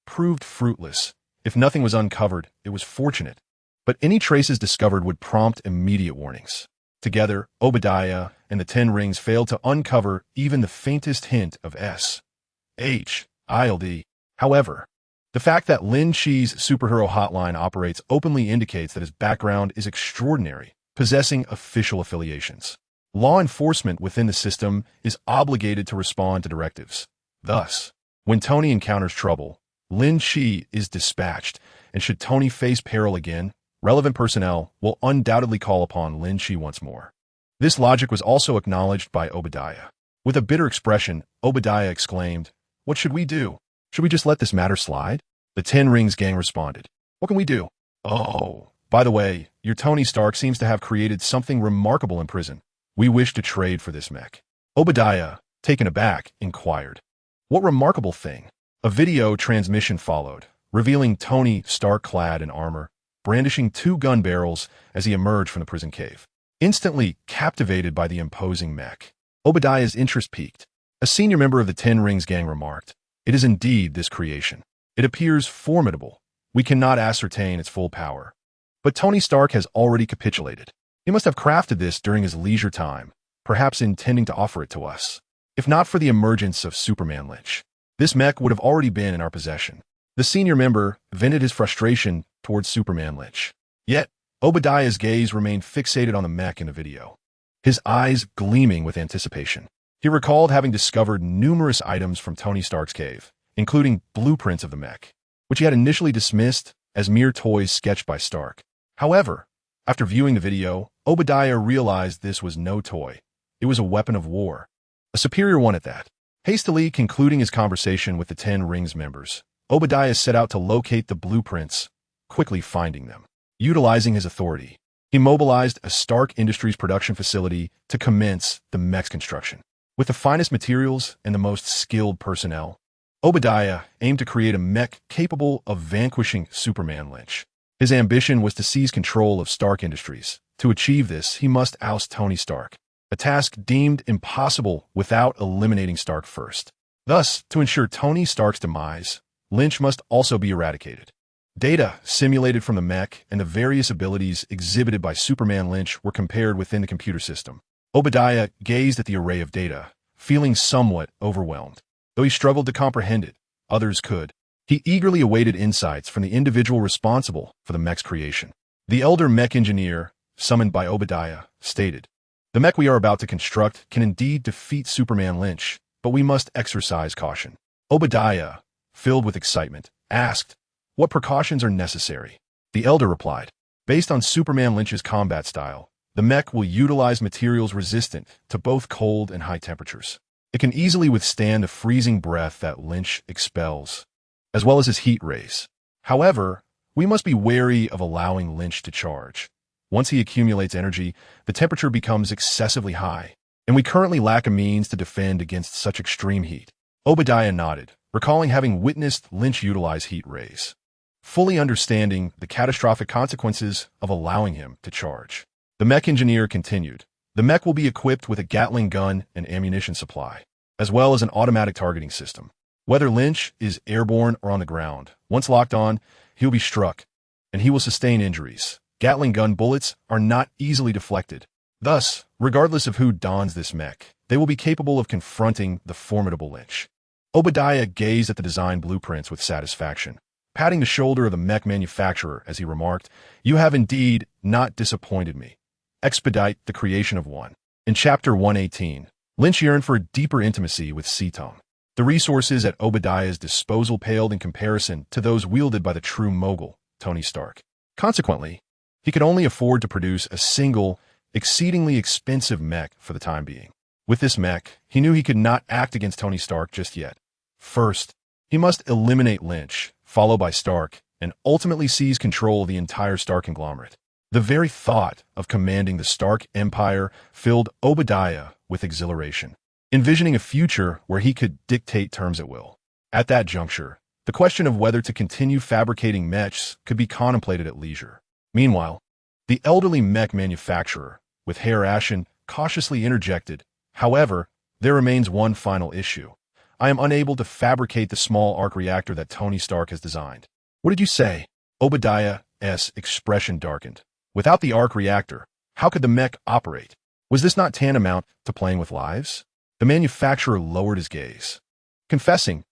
proved fruitless. If nothing was uncovered, it was fortunate. But any traces discovered would prompt immediate warnings. Together, Obadiah and the 10 Rings failed to uncover even the faintest hint of S.H.I.E.L.D. However, the fact that Lin Qi's superhero hotline operates openly indicates that his background is extraordinary, possessing official affiliations. Law enforcement within the system is obligated to respond to directives. Thus, when Tony encounters trouble, Lin Qi is dispatched, and should Tony face peril again, relevant personnel will undoubtedly call upon Lin Qi once more. This logic was also acknowledged by Obadiah. With a bitter expression, Obadiah exclaimed, "What should we do? Should we just let this matter slide?" The 10 Rings gang responded, "What can we do? Oh, by the way, your Tony Stark seems to have created something remarkable in prison. We wish to trade for this mech." Obadiah, taken aback, inquired, "What remarkable thing?" A video transmission followed, revealing Tony Stark clad in armor, brandishing 2 gun barrels as he emerged from the prison cave. Instantly captivated by the imposing mech, Obadiah's interest peaked. A senior member of the 10 Rings gang remarked, "It is indeed this creation. It appears formidable. We cannot ascertain its full power. But Tony Stark has already capitulated. He must have crafted this during his leisure time, perhaps intending to offer it to us. If not for the emergence of Superman Lynch, this mech would have already been in our possession." The senior member vented his frustration towards Superman Lynch. Yet, Obadiah's gaze remained fixated on the mech in the video, his eyes gleaming with anticipation. He recalled having discovered numerous items from Tony Stark's cave, including blueprints of the mech, which he had initially dismissed as mere toys sketched by Stark. However, after viewing the video, Obadiah realized this was no toy. It was a weapon of war, a superior one at that. Hastily concluding his conversation with the 10 Rings members, Obadiah set out to locate the blueprints, quickly finding them. Utilizing his authority, he mobilized a Stark Industries production facility to commence the mech's construction. With the finest materials and the most skilled personnel, Obadiah aimed to create a mech capable of vanquishing Superman Lynch. His ambition was to seize control of Stark Industries. To achieve this, he must oust Tony Stark, a task deemed impossible without eliminating Stark first. Thus, to ensure Tony Stark's demise, Lynch must also be eradicated. Data simulated from the mech and the various abilities exhibited by Superman Lynch were compared within the computer system. Obadiah gazed at the array of data, feeling somewhat overwhelmed. Though he struggled to comprehend it, others could. He eagerly awaited insights from the individual responsible for the mech's creation. The elder mech engineer, summoned by Obadiah, stated, "The mech we are about to construct can indeed defeat Superman Lynch, but we must exercise caution." Obadiah, filled with excitement, asked, "What precautions are necessary?" The elder replied, "Based on Superman Lynch's combat style, the mech will utilize materials resistant to both cold and high temperatures. It can easily withstand the freezing breath that Lynch expels, as well as his heat rays. However, we must be wary of allowing Lynch to charge. Once he accumulates energy, the temperature becomes excessively high, and we currently lack a means to defend against such extreme heat." Obadiah nodded, recalling having witnessed Lynch utilize heat rays, fully understanding the catastrophic consequences of allowing him to charge. The mech engineer continued, "The mech will be equipped with a Gatling gun and ammunition supply, as well as an automatic targeting system. Whether Lynch is airborne or on the ground, once locked on, he'll be struck, and he will sustain injuries. Gatling gun bullets are not easily deflected. Thus, regardless of who dons this mech, they will be capable of confronting the formidable Lynch." Obadiah gazed at the design blueprints with satisfaction, patting the shoulder of the mech manufacturer as he remarked, "You have indeed not disappointed me. Expedite the creation of one." In Chapter 118, Lynch yearned for a deeper intimacy with Ceton. The resources at Obadiah's disposal paled in comparison to those wielded by the true mogul, Tony Stark. Consequently, he could only afford to produce a single, exceedingly expensive mech for the time being. With this mech, he knew he could not act against Tony Stark just yet. First, he must eliminate Lynch, followed by Stark, and ultimately seize control of the entire Stark conglomerate. The very thought of commanding the Stark Empire filled Obadiah with exhilaration, envisioning a future where he could dictate terms at will. At that juncture, the question of whether to continue fabricating mechs could be contemplated at leisure. Meanwhile, the elderly mech manufacturer, with hair ashen, cautiously interjected, "However, there remains one final issue. I am unable to fabricate the small arc reactor that Tony Stark has designed." "What did you say?" Obadiah's expression darkened. Without the arc reactor, how could the mech operate? Was this not tantamount to playing with lives? The manufacturer lowered his gaze, confessing,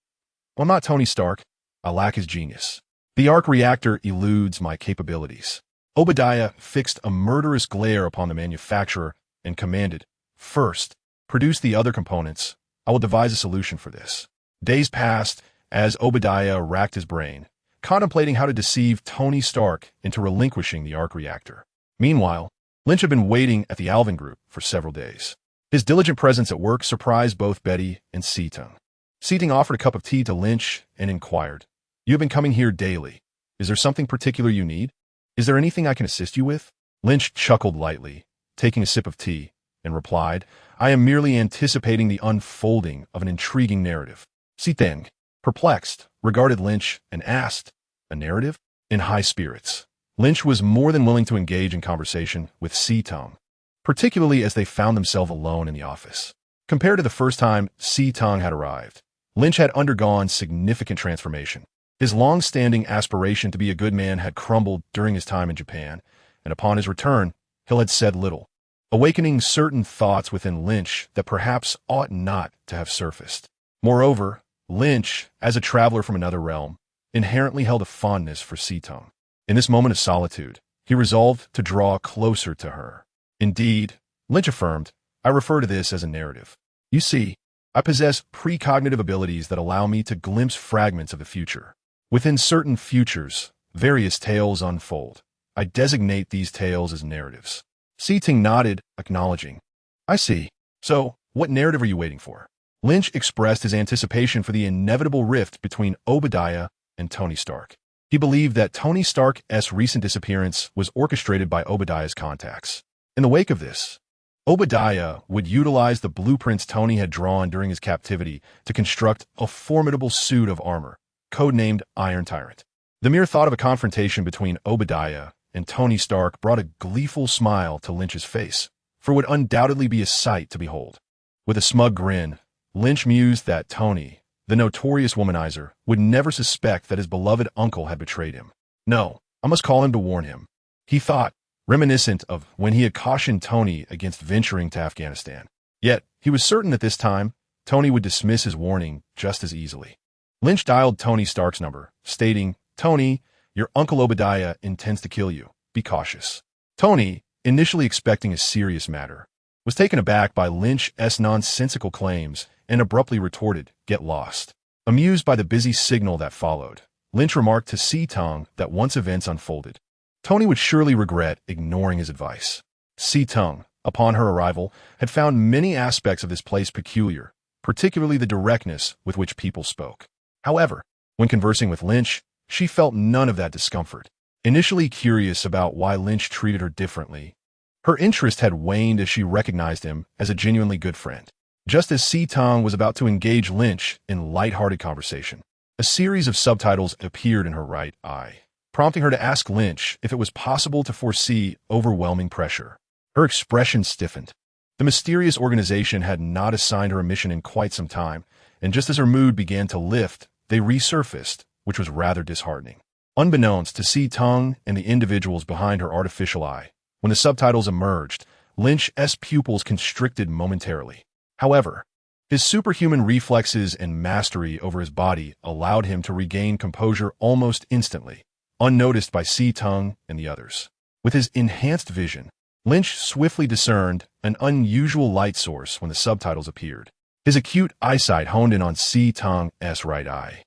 "Well, not Tony Stark. I lack his genius. The arc reactor eludes my capabilities." Obadiah fixed a murderous glare upon the manufacturer and commanded, "First, produce the other components. I will devise a solution for this." Days passed as Obadiah racked his brain, contemplating how to deceive Tony Stark into relinquishing the arc reactor. Meanwhile, Lynch had been waiting at the Alvin Group for several days. His diligent presence at work surprised both Betty and S.H.I.E.L.D. S.H.I.E.L.D. offered a cup of tea to Lynch and inquired, "You have been coming here daily. Is there something particular you need? Is there anything I can assist you with?" Lynch chuckled lightly, taking a sip of tea, and replied, "I am merely anticipating the unfolding of an intriguing narrative." S.H.I.E.L.D., perplexed, regarded Lynch and asked, "A narrative?" In high spirits, Lynch was more than willing to engage in conversation with S.H.I.E.L.D., particularly as they found themselves alone in the office. Compared to the first time S.H.I.E.L.D. had arrived, Lynch had undergone significant transformation. His long-standing aspiration to be a good man had crumbled during his time in Japan, and upon his return, Hill had said little, awakening certain thoughts within Lynch that perhaps ought not to have surfaced. Moreover, Lynch, as a traveler from another realm, inherently held a fondness for S.H.I.E.L.D. In this moment of solitude, he resolved to draw closer to her. "Indeed," Lynch affirmed, "I refer to this as a narrative. You see, I possess precognitive abilities that allow me to glimpse fragments of the future. Within certain futures, various tales unfold. I designate these tales as narratives." S.H.I.E.L.D. nodded, acknowledging. "I see. So, what narrative are you waiting for?" Lynch expressed his anticipation for the inevitable rift between Obadiah and Tony Stark. He believed that Tony Stark's recent disappearance was orchestrated by Obadiah's contacts. In the wake of this, Obadiah would utilize the blueprints Tony had drawn during his captivity to construct a formidable suit of armor, codenamed Iron Tyrant. The mere thought of a confrontation between Obadiah and Tony Stark brought a gleeful smile to Lynch's face, for it would undoubtedly be a sight to behold. With a smug grin, Lynch mused that Tony, the notorious womanizer, would never suspect that his beloved uncle had betrayed him. "No, I must call him to warn him," he thought, reminiscent of when he had cautioned Tony against venturing to Afghanistan. Yet, he was certain that this time, Tony would dismiss his warning just as easily. Lynch dialed Tony Stark's number, stating, "Tony, your Uncle Obadiah intends to kill you. Be cautious." Tony, initially expecting a serious matter, was taken aback by Lynch's nonsensical claims and abruptly retorted, "Get lost." Amused by the busy signal that followed, Lynch remarked to S.H.I.E.L.D. that once events unfolded, Tony would surely regret ignoring his advice. S.H.I.E.L.D., upon her arrival, had found many aspects of this place peculiar, particularly the directness with which people spoke. However, when conversing with Lynch, she felt none of that discomfort. Initially curious about why Lynch treated her differently, her interest had waned as she recognized him as a genuinely good friend. Just as S.H.I.E.L.D. was about to engage Lynch in light-hearted conversation, a series of subtitles appeared in her right eye, prompting her to ask Lynch if it was possible to foresee overwhelming pressure. Her expression stiffened. The mysterious organization had not assigned her a mission in quite some time, and just as her mood began to lift, they resurfaced, which was rather disheartening. Unbeknownst to S.H.I.E.L.D. and the individuals behind her artificial eye, when the subtitles emerged, Lynch's pupils constricted momentarily. However, his superhuman reflexes and mastery over his body allowed him to regain composure almost instantly, unnoticed by S.H.I.E.L.D. and the others. With his enhanced vision, Lynch swiftly discerned an unusual light source when the subtitles appeared. His acute eyesight honed in on S.H.I.E.L.D.'s right eye,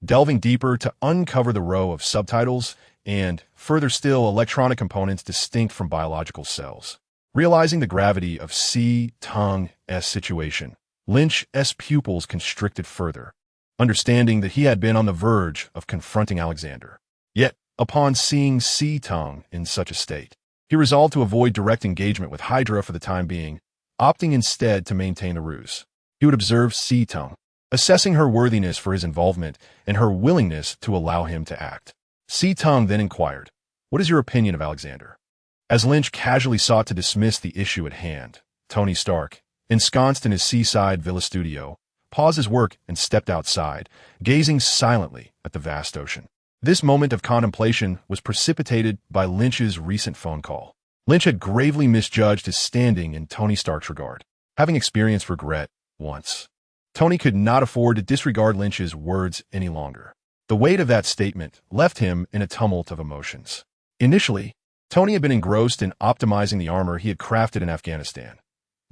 delving deeper to uncover the row of subtitles and, further still, electronic components distinct from biological cells. Realizing the gravity of S.H.I.E.L.D.'s situation, Lynch's pupils constricted further, understanding that he had been on the verge of confronting Alexander. Yet, upon seeing S.H.I.E.L.D. in such a state, He resolved to avoid direct engagement with Hydra for the time being, opting instead to maintain the ruse. He would observe C-Tone, assessing her worthiness for his involvement and her willingness to allow him to act. C-Tong then inquired, "What is your opinion of Alexander?" As Lynch casually sought to dismiss the issue at hand, Tony Stark, ensconced in his seaside villa studio, paused his work and stepped outside, gazing silently at the vast ocean. This moment of contemplation was precipitated by Lynch's recent phone call. Lynch had gravely misjudged his standing in Tony Stark's regard, having experienced regret once. Tony could not afford to disregard Lynch's words any longer. The weight of that statement left him in a tumult of emotions. Initially, Tony had been engrossed in optimizing the armor he had crafted in Afghanistan.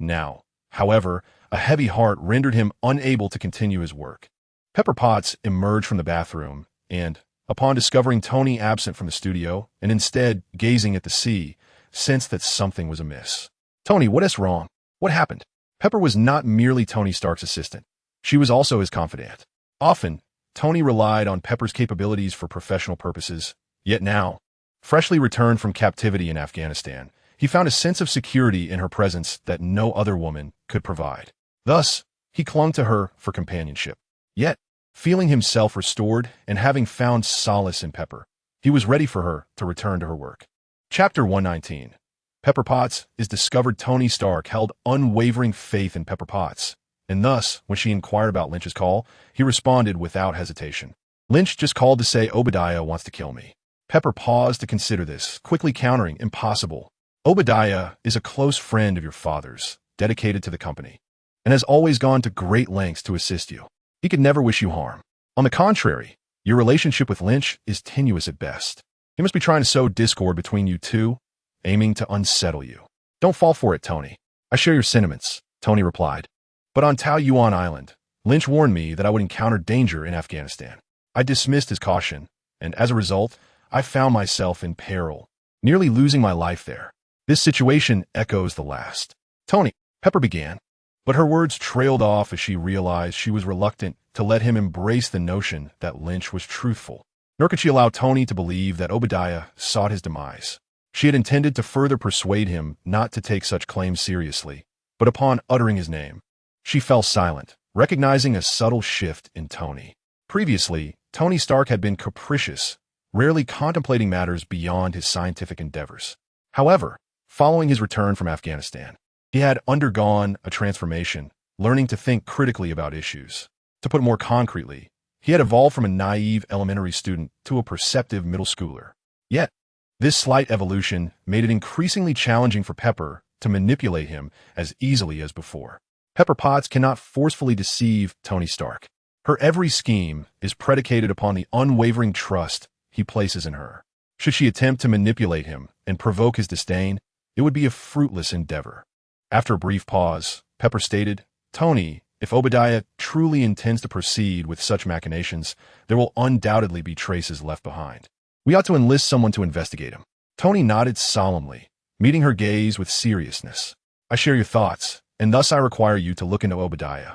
Now, however, a heavy heart rendered him unable to continue his work. Pepper Potts emerged from the bathroom and, upon discovering Tony absent from the studio and instead gazing at the sea, sensed that something was amiss. "Tony, what is wrong? What happened?" Pepper was not merely Tony Stark's assistant. She was also his confidant. Often, Tony relied on Pepper's capabilities for professional purposes, yet now, freshly returned from captivity in Afghanistan, he found a sense of security in her presence that no other woman could provide. Thus, he clung to her for companionship. Yet, feeling himself restored and having found solace in Pepper, he was ready for her to return to her work. Chapter 119. Pepper Potts is discovered. Tony Stark held unwavering faith in Pepper Potts, and thus, when she inquired about Lynch's call, he responded without hesitation. "Lynch just called to say Obadiah wants to kill me." Pepper paused to consider this, quickly countering, "Impossible. Obadiah is a close friend of your father's, dedicated to the company, and has always gone to great lengths to assist you. He could never wish you harm. On the contrary, your relationship with Lynch is tenuous at best. He must be trying to sow discord between you two, aiming to unsettle you." "Don't fall for it, Tony. I share your sentiments," Tony replied. "But on Tao Yuan Island, Lynch warned me that I would encounter danger in Afghanistan. I dismissed his caution, and as a result, I found myself in peril, nearly losing my life there. This situation echoes the last." "Tony," Pepper began, but her words trailed off as she realized she was reluctant to let him embrace the notion that Lynch was truthful. Nor could she allow Tony to believe that Obadiah sought his demise. She had intended to further persuade him not to take such claims seriously, but upon uttering his name, she fell silent, recognizing a subtle shift in Tony. Previously, Tony Stark had been capricious, rarely contemplating matters beyond his scientific endeavors. However, following his return from Afghanistan, he had undergone a transformation, learning to think critically about issues. To put it more concretely, he had evolved from a naive elementary student to a perceptive middle schooler. Yet, this slight evolution made it increasingly challenging for Pepper to manipulate him as easily as before. Pepper Potts cannot forcefully deceive Tony Stark. Her every scheme is predicated upon the unwavering trust he places in her. Should she attempt to manipulate him and provoke his disdain, it would be a fruitless endeavor. After a brief pause, Pepper stated, "Tony, if Obadiah truly intends to proceed with such machinations, there will undoubtedly be traces left behind. We ought to enlist someone to investigate him." Tony nodded solemnly, meeting her gaze with seriousness. "I share your thoughts, and thus I require you to look into Obadiah.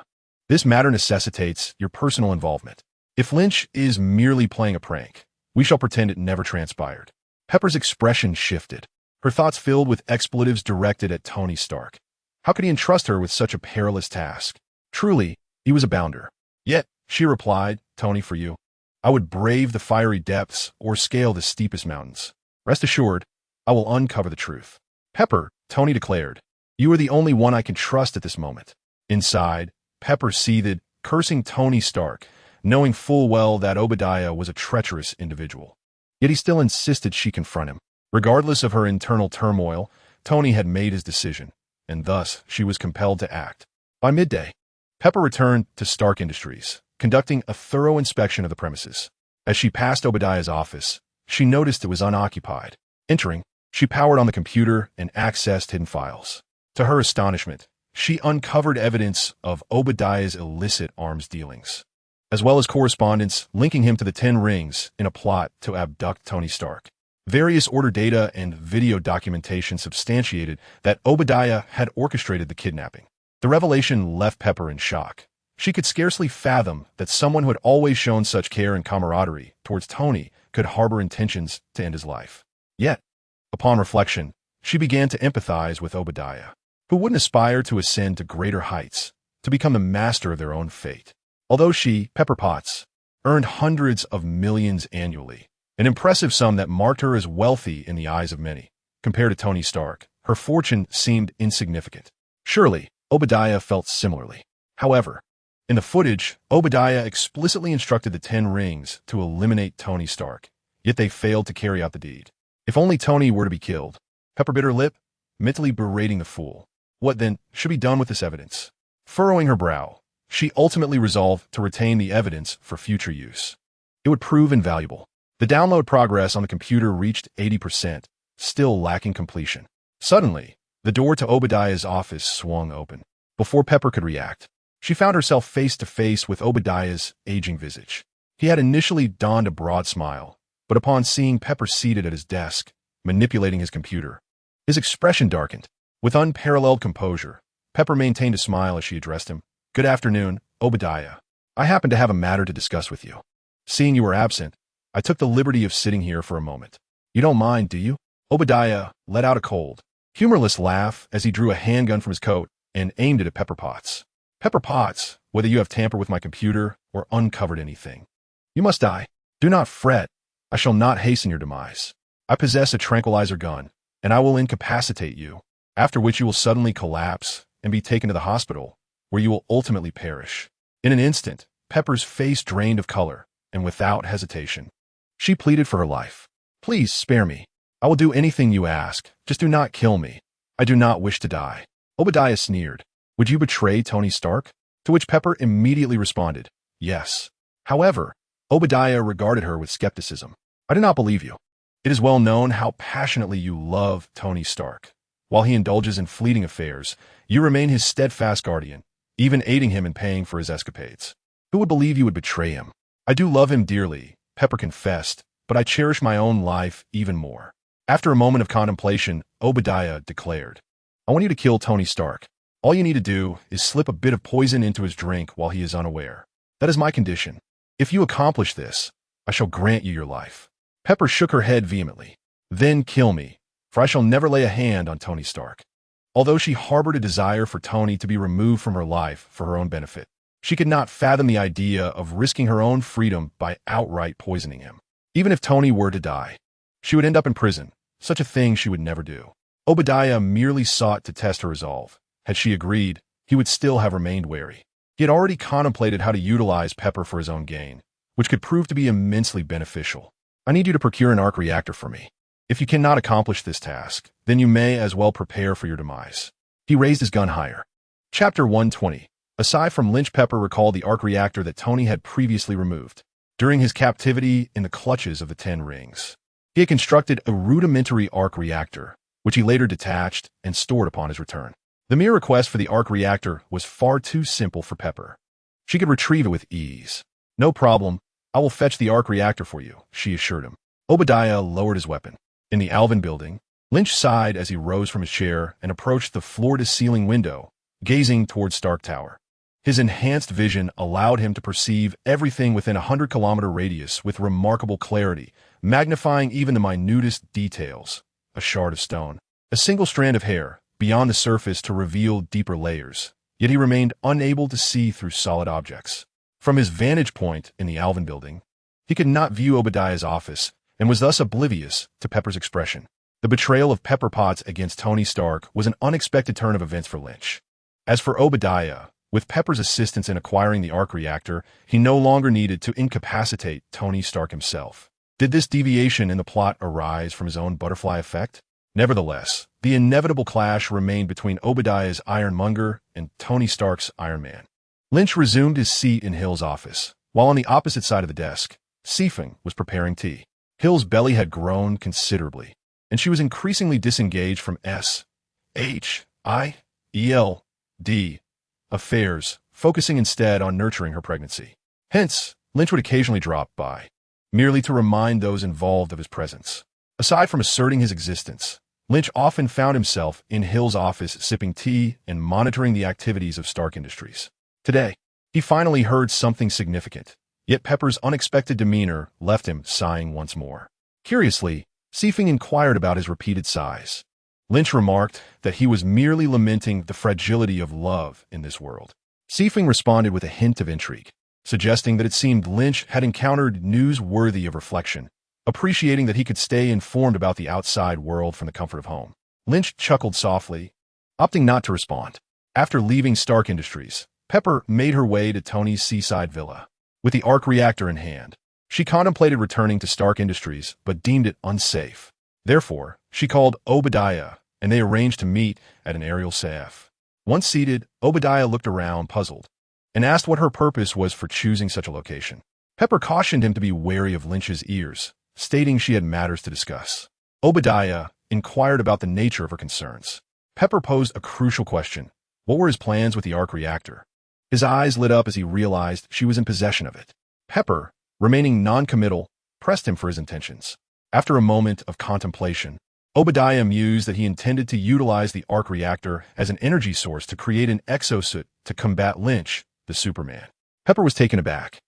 This matter necessitates your personal involvement. If Lynch is merely playing a prank, we shall pretend it never transpired." Pepper's expression shifted, her thoughts filled with expletives directed at Tony Stark. How could he entrust her with such a perilous task? Truly, he was a bounder. "Yet," she replied, "Tony, for you, I would brave the fiery depths or scale the steepest mountains. Rest assured, I will uncover the truth." "Pepper," Tony declared, "you are the only one I can trust at this moment." Inside, Pepper seethed, cursing Tony Stark, knowing full well that Obadiah was a treacherous individual. Yet he still insisted she confront him. Regardless of her internal turmoil, Tony had made his decision, and thus she was compelled to act. By midday, Pepper returned to Stark Industries, conducting a thorough inspection of the premises. As she passed Obadiah's office, she noticed it was unoccupied. Entering, she powered on the computer and accessed hidden files. To her astonishment, she uncovered evidence of Obadiah's illicit arms dealings, as well as correspondence linking him to the 10 Rings in a plot to abduct Tony Stark. Various order data and video documentation substantiated that Obadiah had orchestrated the kidnapping. The revelation left Pepper in shock. She could scarcely fathom that someone who had always shown such care and camaraderie towards Tony could harbor intentions to end his life. Yet, upon reflection, she began to empathize with Obadiah. Who wouldn't aspire to ascend to greater heights, to become the master of their own fate? Although she, Pepper Potts, earned hundreds of millions annually, an impressive sum that marked her as wealthy in the eyes of many, compared to Tony Stark, her fortune seemed insignificant. Surely, Obadiah felt similarly. However, in the footage, Obadiah explicitly instructed the 10 rings to eliminate Tony Stark, yet they failed to carry out the deed. If only Tony were to be killed. Pepper bit her lip, mentally berating the fool. What then should be done with this evidence? Furrowing her brow, she ultimately resolved to retain the evidence for future use. It would prove invaluable. The download progress on the computer reached 80%, still lacking completion. Suddenly, the door to Obadiah's office swung open. Before Pepper could react, she found herself face to face with Obadiah's aging visage. He had initially donned a broad smile, but upon seeing Pepper seated at his desk, manipulating his computer, his expression darkened. With unparalleled composure, Pepper maintained a smile as she addressed him. "Good afternoon, Obadiah. I happen to have a matter to discuss with you. Seeing you were absent, I took the liberty of sitting here for a moment. You don't mind, do you?" Obadiah let out a cold, humorless laugh as he drew a handgun from his coat and aimed it at Pepper Potts. "Pepper Potts, whether you have tampered with my computer or uncovered anything, you must die. Do not fret. I shall not hasten your demise. I possess a tranquilizer gun, and I will incapacitate you, after which you will suddenly collapse and be taken to the hospital, where you will ultimately perish." In an instant, Pepper's face drained of color, and without hesitation, she pleaded for her life. "Please spare me. I will do anything you ask. Just do not kill me. I do not wish to die." Obadiah sneered. "Would you betray Tony Stark?" To which Pepper immediately responded, "Yes." However, Obadiah regarded her with skepticism. "I do not believe you. It is well known how passionately you love Tony Stark. While he indulges in fleeting affairs, you remain his steadfast guardian, even aiding him in paying for his escapades. Who would believe you would betray him?" "I do love him dearly," Pepper confessed, "but I cherish my own life even more." After a moment of contemplation, Obadiah declared, "I want you to kill Tony Stark. All you need to do is slip a bit of poison into his drink while he is unaware. That is my condition. If you accomplish this, I shall grant you your life." Pepper shook her head vehemently. "Then kill me, for I shall never lay a hand on Tony Stark." Although she harbored a desire for Tony to be removed from her life for her own benefit, she could not fathom the idea of risking her own freedom by outright poisoning him. Even if Tony were to die, she would end up in prison. Such a thing she would never do. Obadiah merely sought to test her resolve. Had she agreed, he would still have remained wary. He had already contemplated how to utilize Pepper for his own gain, which could prove to be immensely beneficial. "I need you to procure an arc reactor for me. If you cannot accomplish this task, then you may as well prepare for your demise." He raised his gun higher. Chapter 120. Aside from Lynch, Pepper recalled the arc reactor that Tony had previously removed during his captivity in the clutches of the 10 rings. He had constructed a rudimentary arc reactor, which he later detached and stored upon his return. The mere request for the arc reactor was far too simple for Pepper. She could retrieve it with ease. "No problem. I will fetch the arc reactor for you," she assured him. Obadiah lowered his weapon. In the Alvin building, Lynch sighed as he rose from his chair and approached the floor-to-ceiling window, gazing toward Stark Tower. His enhanced vision allowed him to perceive everything within a 100-kilometer radius with remarkable clarity, magnifying even the minutest details. A shard of stone, a single strand of hair, beyond the surface to reveal deeper layers, yet he remained unable to see through solid objects. From his vantage point in the Alvin building, he could not view Obadiah's office and was thus oblivious to Pepper's expression. The betrayal of Pepper Potts against Tony Stark was an unexpected turn of events for Lynch. As for Obadiah, with Pepper's assistance in acquiring the arc reactor, he no longer needed to incapacitate Tony Stark himself. Did this deviation in the plot arise from his own butterfly effect? Nevertheless, the inevitable clash remained between Obadiah's Ironmonger and Tony Stark's Iron Man. Lynch resumed his seat in Hill's office, while on the opposite side of the desk, Seifeng was preparing tea. Hill's belly had grown considerably, and she was increasingly disengaged from S.H.I.E.L.D. affairs, focusing instead on nurturing her pregnancy. Hence, Lynch would occasionally drop by, merely to remind those involved of his presence. Aside from asserting his existence, Lynch often found himself in Hill's office sipping tea and monitoring the activities of Stark Industries. Today, he finally heard something significant, yet Pepper's unexpected demeanor left him sighing once more. Curiously, Seifeng inquired about his repeated sighs. Lynch remarked that he was merely lamenting the fragility of love in this world. S.H.I.E.L.D responded with a hint of intrigue, suggesting that it seemed Lynch had encountered news worthy of reflection, appreciating that he could stay informed about the outside world from the comfort of home. Lynch chuckled softly, opting not to respond. After leaving Stark Industries, Pepper made her way to Tony's seaside villa. With the arc reactor in hand, she contemplated returning to Stark Industries but deemed it unsafe. Therefore, she called Obadiah, and they arranged to meet at an aerial safe. Once seated, Obadiah looked around, puzzled, and asked what her purpose was for choosing such a location. Pepper cautioned him to be wary of Lynch's ears, stating she had matters to discuss. Obadiah inquired about the nature of her concerns. Pepper posed a crucial question. What were his plans with the arc reactor? His eyes lit up as he realized she was in possession of it. Pepper, remaining non-committal, pressed him for his intentions. After a moment of contemplation, Obadiah mused that he intended to utilize the arc reactor as an energy source to create an exosuit to combat Lynch, the Superman. Pepper was taken aback,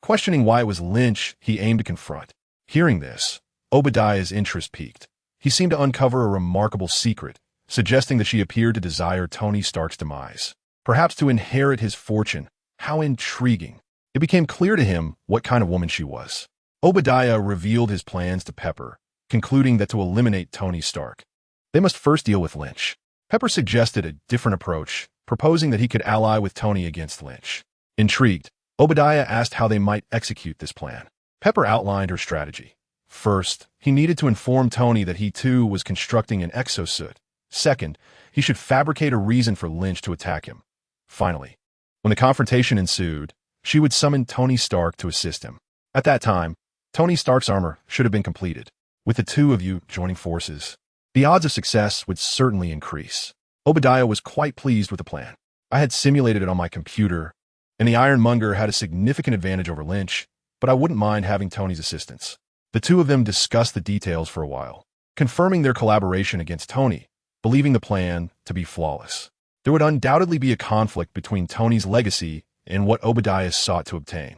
questioning why it was Lynch he aimed to confront. Hearing this, Obadiah's interest piqued. He seemed to uncover a remarkable secret, suggesting that she appeared to desire Tony Stark's demise, perhaps to inherit his fortune. How intriguing. It became clear to him what kind of woman she was. Obadiah revealed his plans to Pepper, concluding that to eliminate Tony Stark, they must first deal with Lynch. Pepper suggested a different approach, proposing that he could ally with Tony against Lynch. Intrigued, Obadiah asked how they might execute this plan. Pepper outlined her strategy. First, he needed to inform Tony that he too was constructing an exosuit. Second, he should fabricate a reason for Lynch to attack him. Finally, when the confrontation ensued, she would summon Tony Stark to assist him. At that time, Tony Stark's armor should have been completed. With the two of you joining forces, the odds of success would certainly increase. Obadiah was quite pleased with the plan. I had simulated it on my computer, and the Ironmonger had a significant advantage over Lynch, but I wouldn't mind having Tony's assistance. The two of them discussed the details for a while, confirming their collaboration against Tony, believing the plan to be flawless. There would undoubtedly be a conflict between Tony's legacy and what Obadiah sought to obtain.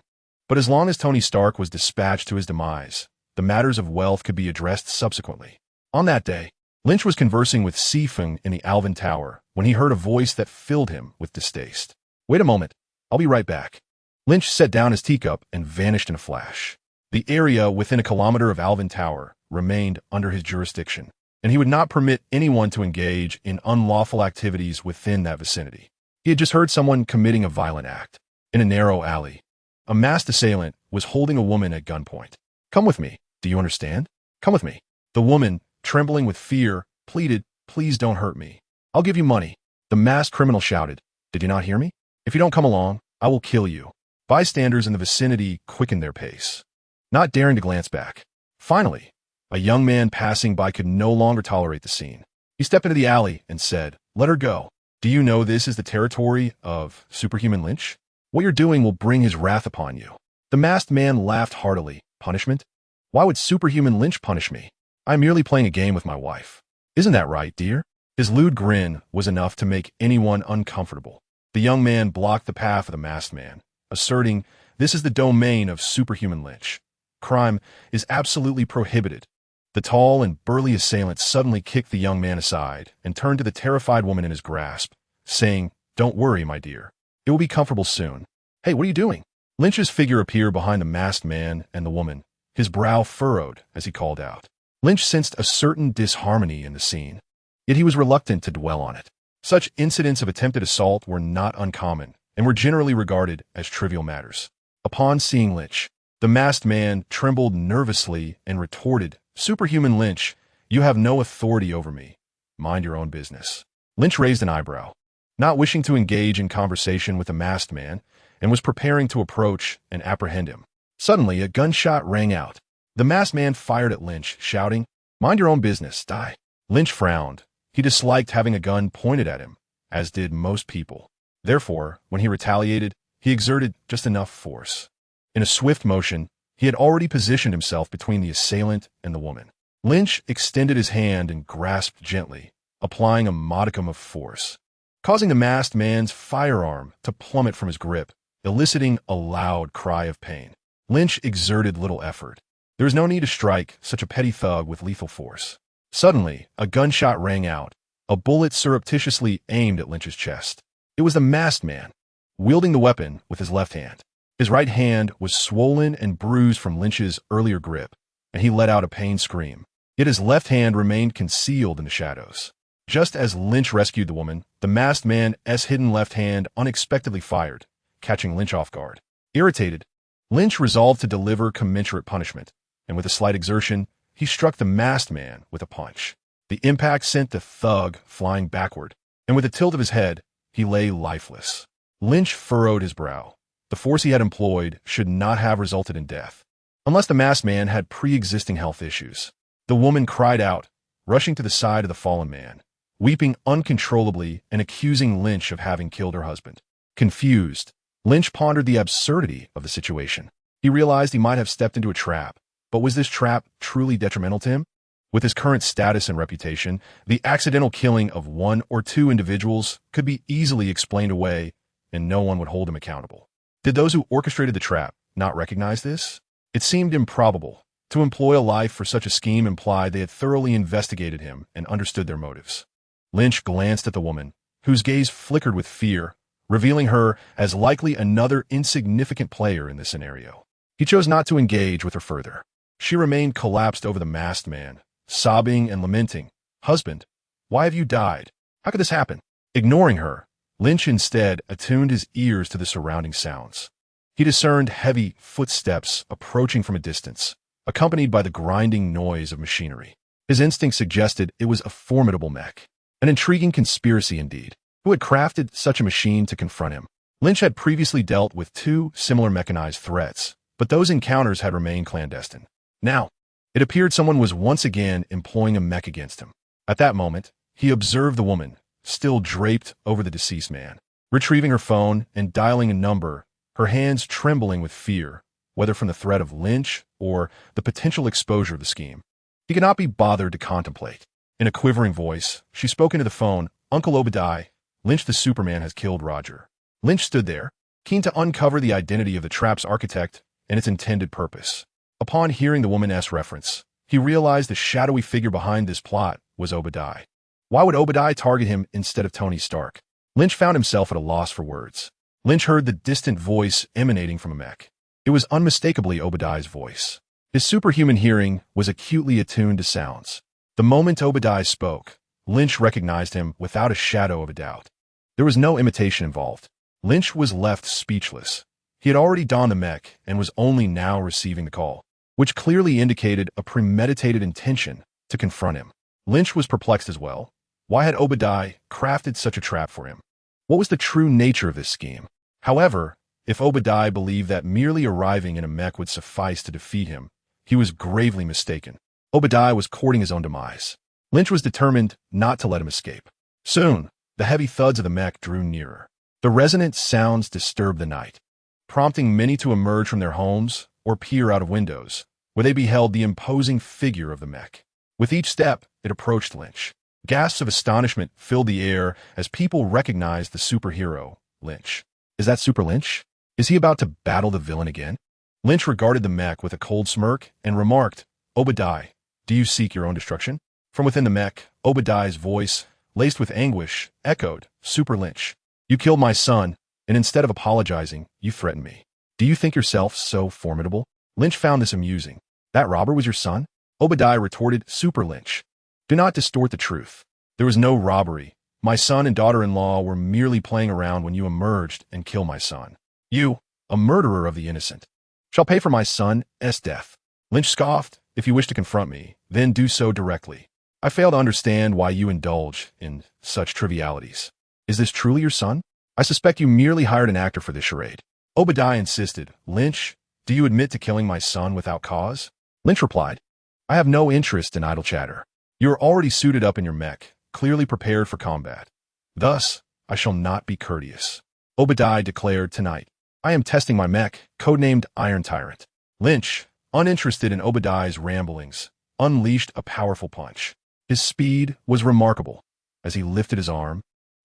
But as long as Tony Stark was dispatched to his demise, the matters of wealth could be addressed subsequently. On that day, Lynch was conversing with Sifeng in the Alvin Tower when he heard a voice that filled him with distaste. Wait a moment, I'll be right back. Lynch set down his teacup and vanished in a flash. The area within a kilometer of Alvin Tower remained under his jurisdiction, and he would not permit anyone to engage in unlawful activities within that vicinity. He had just heard someone committing a violent act. In a narrow alley, a masked assailant was holding a woman at gunpoint. Come with me, do you understand? Come with me. The woman, trembling with fear, pleaded, please don't hurt me. I'll give you money. The masked criminal shouted, did you not hear me? If you don't come along, I will kill you. Bystanders in the vicinity quickened their pace, not daring to glance back. Finally, a young man passing by could no longer tolerate the scene. He stepped into the alley and said, let her go. Do you know this is the territory of Superhuman Lynch? What you're doing will bring his wrath upon you. The masked man laughed heartily. Punishment? Why would Superhuman Lynch punish me? I'm merely playing a game with my wife. Isn't that right, dear? His lewd grin was enough to make anyone uncomfortable. The young man blocked the path of the masked man, asserting, this is the domain of Superhuman Lynch. Crime is absolutely prohibited. The tall and burly assailant suddenly kicked the young man aside and turned to the terrified woman in his grasp, saying, don't worry, my dear. It will be comfortable soon. Hey, what are you doing? Lynch's figure appeared behind the masked man and the woman, his brow furrowed as he called out. Lynch sensed a certain disharmony in the scene, yet he was reluctant to dwell on it. Such incidents of attempted assault were not uncommon and were generally regarded as trivial matters. Upon seeing Lynch, the masked man trembled nervously and retorted, Superhuman Lynch, you have no authority over me. Mind your own business. Lynch raised an eyebrow, not wishing to engage in conversation with the masked man, and was preparing to approach and apprehend him. Suddenly, a gunshot rang out. The masked man fired at Lynch, shouting, mind your own business, die. Lynch frowned. He disliked having a gun pointed at him, as did most people. Therefore, when he retaliated, he exerted just enough force. In a swift motion, he had already positioned himself between the assailant and the woman. Lynch extended his hand and grasped gently, applying a modicum of force, causing the masked man's firearm to plummet from his grip, eliciting a loud cry of pain. Lynch exerted little effort. There was no need to strike such a petty thug with lethal force. Suddenly, a gunshot rang out, a bullet surreptitiously aimed at Lynch's chest. It was the masked man, wielding the weapon with his left hand. His right hand was swollen and bruised from Lynch's earlier grip, and he let out a pained scream. Yet his left hand remained concealed in the shadows. Just as Lynch rescued the woman, the masked man's hidden left hand unexpectedly fired, catching Lynch off guard. Irritated, Lynch resolved to deliver commensurate punishment, and with a slight exertion, he struck the masked man with a punch. The impact sent the thug flying backward, and with a tilt of his head, he lay lifeless. Lynch furrowed his brow. The force he had employed should not have resulted in death, unless the masked man had pre-existing health issues. The woman cried out, rushing to the side of the fallen man, weeping uncontrollably and accusing Lynch of having killed her husband. Confused, Lynch pondered the absurdity of the situation. He realized he might have stepped into a trap, but was this trap truly detrimental to him? With his current status and reputation, the accidental killing of one or two individuals could be easily explained away, and no one would hold him accountable. Did those who orchestrated the trap not recognize this? It seemed improbable. To employ a life for such a scheme implied they had thoroughly investigated him and understood their motives. Lynch glanced at the woman, whose gaze flickered with fear, revealing her as likely another insignificant player in this scenario. He chose not to engage with her further. She remained collapsed over the masked man, sobbing and lamenting, "Husband, why have you died? How could this happen?" Ignoring her, Lynch instead attuned his ears to the surrounding sounds. He discerned heavy footsteps approaching from a distance, accompanied by the grinding noise of machinery. His instinct suggested it was a formidable mech. An intriguing conspiracy indeed. Who had crafted such a machine to confront him? Lynch had previously dealt with two similar mechanized threats, but those encounters had remained clandestine. Now, it appeared someone was once again employing a mech against him. At that moment, he observed the woman, still draped over the deceased man, retrieving her phone and dialing a number, her hands trembling with fear, whether from the threat of Lynch or the potential exposure of the scheme. He could not be bothered to contemplate. In a quivering voice, she spoke into the phone, "Uncle Obadiah, Lynch the Superman has killed Roger." Lynch stood there, keen to uncover the identity of the trap's architect and its intended purpose. Upon hearing the woman's reference, he realized the shadowy figure behind this plot was Obadiah. Why would Obadiah target him instead of Tony Stark? Lynch found himself at a loss for words. Lynch heard the distant voice emanating from a mech. It was unmistakably Obadiah's voice. His superhuman hearing was acutely attuned to sounds. The moment Obadiah spoke, Lynch recognized him without a shadow of a doubt. There was no imitation involved. Lynch was left speechless. He had already donned the mech and was only now receiving the call, which clearly indicated a premeditated intention to confront him. Lynch was perplexed as well. Why had Obadiah crafted such a trap for him? What was the true nature of this scheme? However, if Obadiah believed that merely arriving in a mech would suffice to defeat him, he was gravely mistaken. Obadiah was courting his own demise. Lynch was determined not to let him escape. Soon, the heavy thuds of the mech drew nearer. The resonant sounds disturbed the night, prompting many to emerge from their homes or peer out of windows, where they beheld the imposing figure of the mech. With each step, it approached Lynch. Gasps of astonishment filled the air as people recognized the superhero, Lynch. Is that Super Lynch? Is he about to battle the villain again? Lynch regarded the mech with a cold smirk and remarked, "Obadiah, do you seek your own destruction?" From within the mech, Obadiah's voice, laced with anguish, echoed, "Super Lynch, you killed my son, and instead of apologizing, you threatened me. Do you think yourself so formidable?" Lynch found this amusing. "That robber was your son?" Obadiah retorted, "Super Lynch, do not distort the truth. There was no robbery. My son and daughter-in-law were merely playing around when you emerged and killed my son. You, a murderer of the innocent, shall pay for my son's death." Lynch scoffed, "If you wish to confront me, then do so directly. I fail to understand why you indulge in such trivialities. Is this truly your son? I suspect you merely hired an actor for this charade." Obadiah insisted, "Lynch, do you admit to killing my son without cause?" Lynch replied, "I have no interest in idle chatter. You are already suited up in your mech, clearly prepared for combat. Thus, I shall not be courteous." Obadiah declared, "Tonight, I am testing my mech, codenamed Iron Tyrant." Lynch, uninterested in Obadiah's ramblings, unleashed a powerful punch. His speed was remarkable. As he lifted his arm,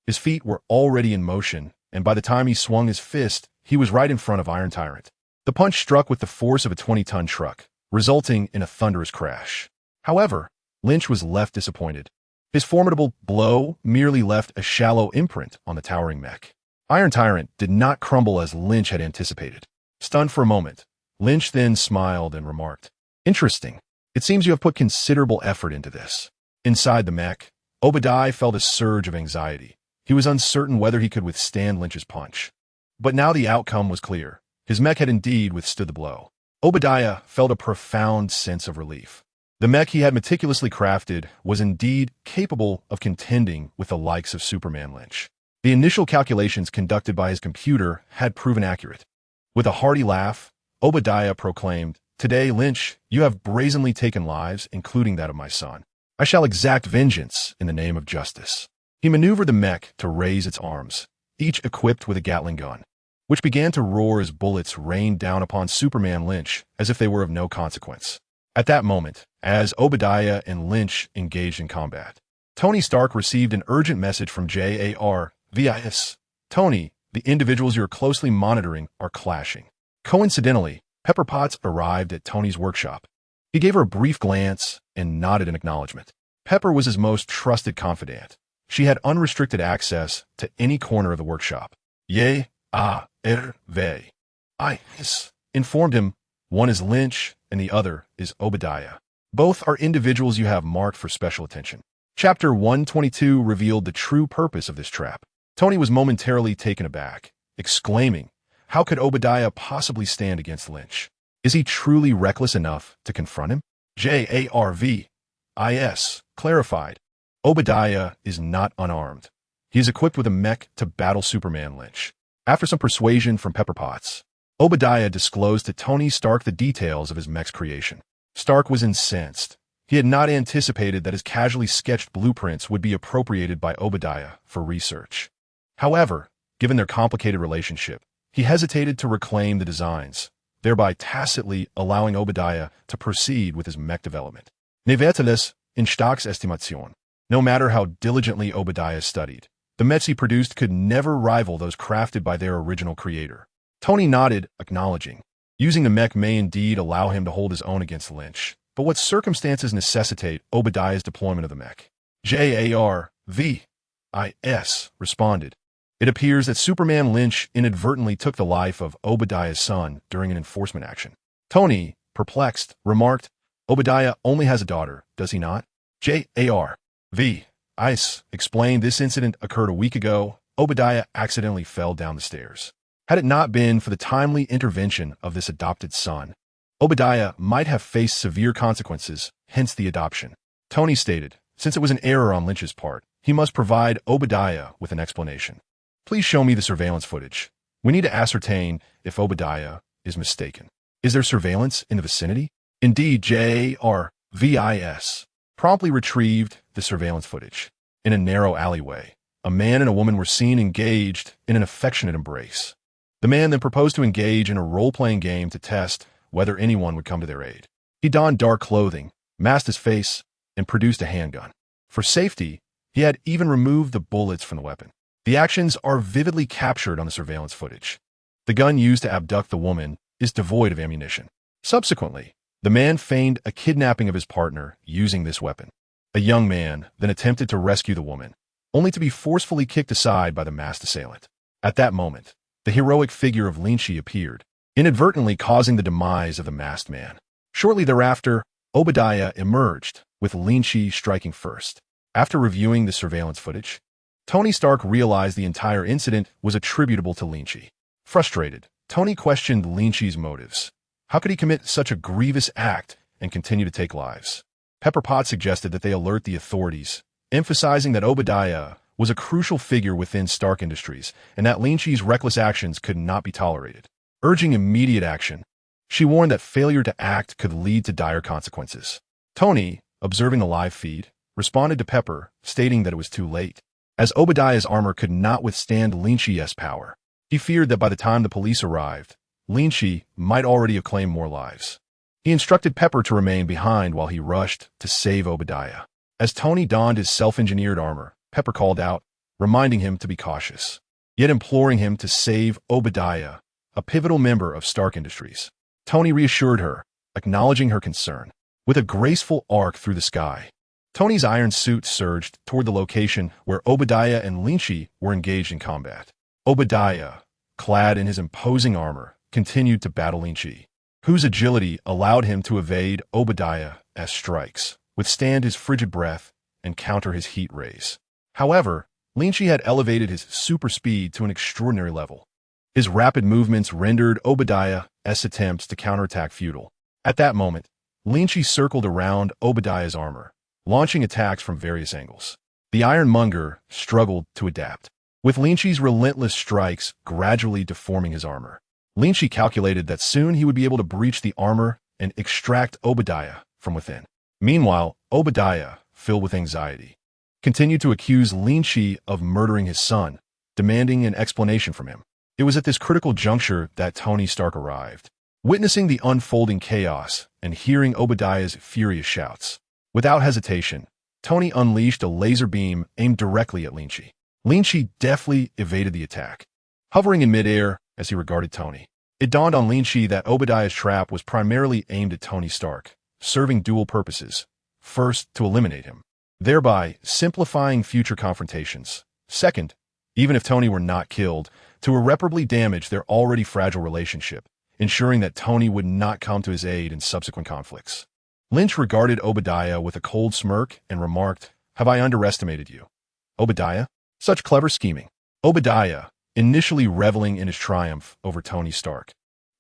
his feet were already in motion, and by the time he swung his fist, he was right in front of Iron Tyrant. The punch struck with the force of a 20-ton truck, resulting in a thunderous crash. However, Lynch was left disappointed. His formidable blow merely left a shallow imprint on the towering mech. Iron Tyrant did not crumble as Lynch had anticipated. Stunned for a moment, Lynch then smiled and remarked, "Interesting. It seems you have put considerable effort into this." Inside the mech, Obadiah felt a surge of anxiety. He was uncertain whether he could withstand Lynch's punch. But now the outcome was clear. His mech had indeed withstood the blow. Obadiah felt a profound sense of relief. The mech he had meticulously crafted was indeed capable of contending with the likes of Superman Lynch. The initial calculations conducted by his computer had proven accurate. With a hearty laugh, Obadiah proclaimed, "Today, Lynch, you have brazenly taken lives, including that of my son. I shall exact vengeance in the name of justice." He maneuvered the mech to raise its arms, each equipped with a Gatling gun, which began to roar as bullets rained down upon Superman Lynch as if they were of no consequence. At that moment, as Obadiah and Lynch engaged in combat, Tony Stark received an urgent message from JARVIS. "Tony, the individuals you're closely monitoring are clashing." Coincidentally, Pepper Potts arrived at Tony's workshop. He gave her a brief glance and nodded in acknowledgement. Pepper was his most trusted confidant. She had unrestricted access to any corner of the workshop. JARVIS informed him, "One is Lynch and the other is Obadiah. Both are individuals you have marked for special attention." Chapter 122 revealed the true purpose of this trap. Tony was momentarily taken aback, exclaiming, "How could Obadiah possibly stand against Lynch? Is he truly reckless enough to confront him?" JARVIS clarified, "Obadiah is not unarmed. He is equipped with a mech to battle Superman Lynch." After some persuasion from Pepper Potts, Obadiah disclosed to Tony Stark the details of his mech's creation. Stark was incensed. He had not anticipated that his casually sketched blueprints would be appropriated by Obadiah for research. However, given their complicated relationship, he hesitated to reclaim the designs, thereby tacitly allowing Obadiah to proceed with his mech development. Nevertheless, in Stark's estimation, no matter how diligently Obadiah studied, the mechs he produced could never rival those crafted by their original creator. Tony nodded, acknowledging, using the mech may indeed allow him to hold his own against Lynch, but what circumstances necessitate Obadiah's deployment of the mech? JARVIS responded, "It appears that Superman Lynch inadvertently took the life of Obadiah's son during an enforcement action." Tony, perplexed, remarked, "Obadiah only has a daughter, does he not?" JARVIS explained, "This incident occurred a week ago. Obadiah accidentally fell down the stairs. Had it not been for the timely intervention of this adopted son, Obadiah might have faced severe consequences, hence the adoption." Tony stated, since it was an error on Lynch's part, he must provide Obadiah with an explanation. "Please show me the surveillance footage. We need to ascertain if Obadiah is mistaken. Is there surveillance in the vicinity?" Indeed, JARVIS promptly retrieved the surveillance footage. In a narrow alleyway, a man and a woman were seen engaged in an affectionate embrace. The man then proposed to engage in a role-playing game to test whether anyone would come to their aid. He donned dark clothing, masked his face, and produced a handgun. For safety, he had even removed the bullets from the weapon. The actions are vividly captured on the surveillance footage. The gun used to abduct the woman is devoid of ammunition. Subsequently, the man feigned a kidnapping of his partner using this weapon. A young man then attempted to rescue the woman, only to be forcefully kicked aside by the masked assailant. At that moment, the heroic figure of Lin Qi appeared, inadvertently causing the demise of the masked man. Shortly thereafter, Obadiah emerged, with Lin Qi striking first. After reviewing the surveillance footage, Tony Stark realized the entire incident was attributable to Lin Qi. Frustrated, Tony questioned Lin Qi's motives. How could he commit such a grievous act and continue to take lives? Pepper Potts suggested that they alert the authorities, emphasizing that Obadiah was a crucial figure within Stark Industries and that Lin Qi's reckless actions could not be tolerated. Urging immediate action, she warned that failure to act could lead to dire consequences. Tony, observing the live feed, responded to Pepper, stating that it was too late. As Obadiah's armor could not withstand Lin Qi's power, he feared that by the time the police arrived, Lin Qi might already have claimed more lives. He instructed Pepper to remain behind while he rushed to save Obadiah. As Tony donned his self-engineered armor, Pepper called out, reminding him to be cautious, yet imploring him to save Obadiah, a pivotal member of Stark Industries. Tony reassured her, acknowledging her concern. With a graceful arc through the sky, Tony's iron suit surged toward the location where Obadiah and Lin Qi were engaged in combat. Obadiah, clad in his imposing armor, continued to battle Lin Qi, whose agility allowed him to evade Obadiah's strikes, withstand his frigid breath, and counter his heat rays. However, Lin Qi had elevated his super speed to an extraordinary level. His rapid movements rendered Obadiah's attempts to counterattack futile. At that moment, Lin Qi circled around Obadiah's armor, launching attacks from various angles. The ironmonger struggled to adapt, with Lin Qi's relentless strikes gradually deforming his armor. Lin Qi calculated that soon he would be able to breach the armor and extract Obadiah from within. Meanwhile, Obadiah, filled with anxiety, continued to accuse Lin Qi of murdering his son, demanding an explanation from him. It was at this critical juncture that Tony Stark arrived. Witnessing the unfolding chaos and hearing Obadiah's furious shouts, without hesitation, Tony unleashed a laser beam aimed directly at Lin Qi. Lin Qi deftly evaded the attack, hovering in midair as he regarded Tony. It dawned on Lin Qi that Obadiah's trap was primarily aimed at Tony Stark, serving dual purposes. First, to eliminate him, thereby simplifying future confrontations. Second, even if Tony were not killed, to irreparably damage their already fragile relationship, ensuring that Tony would not come to his aid in subsequent conflicts. Lynch regarded Obadiah with a cold smirk and remarked, "Have I underestimated you, Obadiah? Such clever scheming." Obadiah, initially reveling in his triumph over Tony Stark,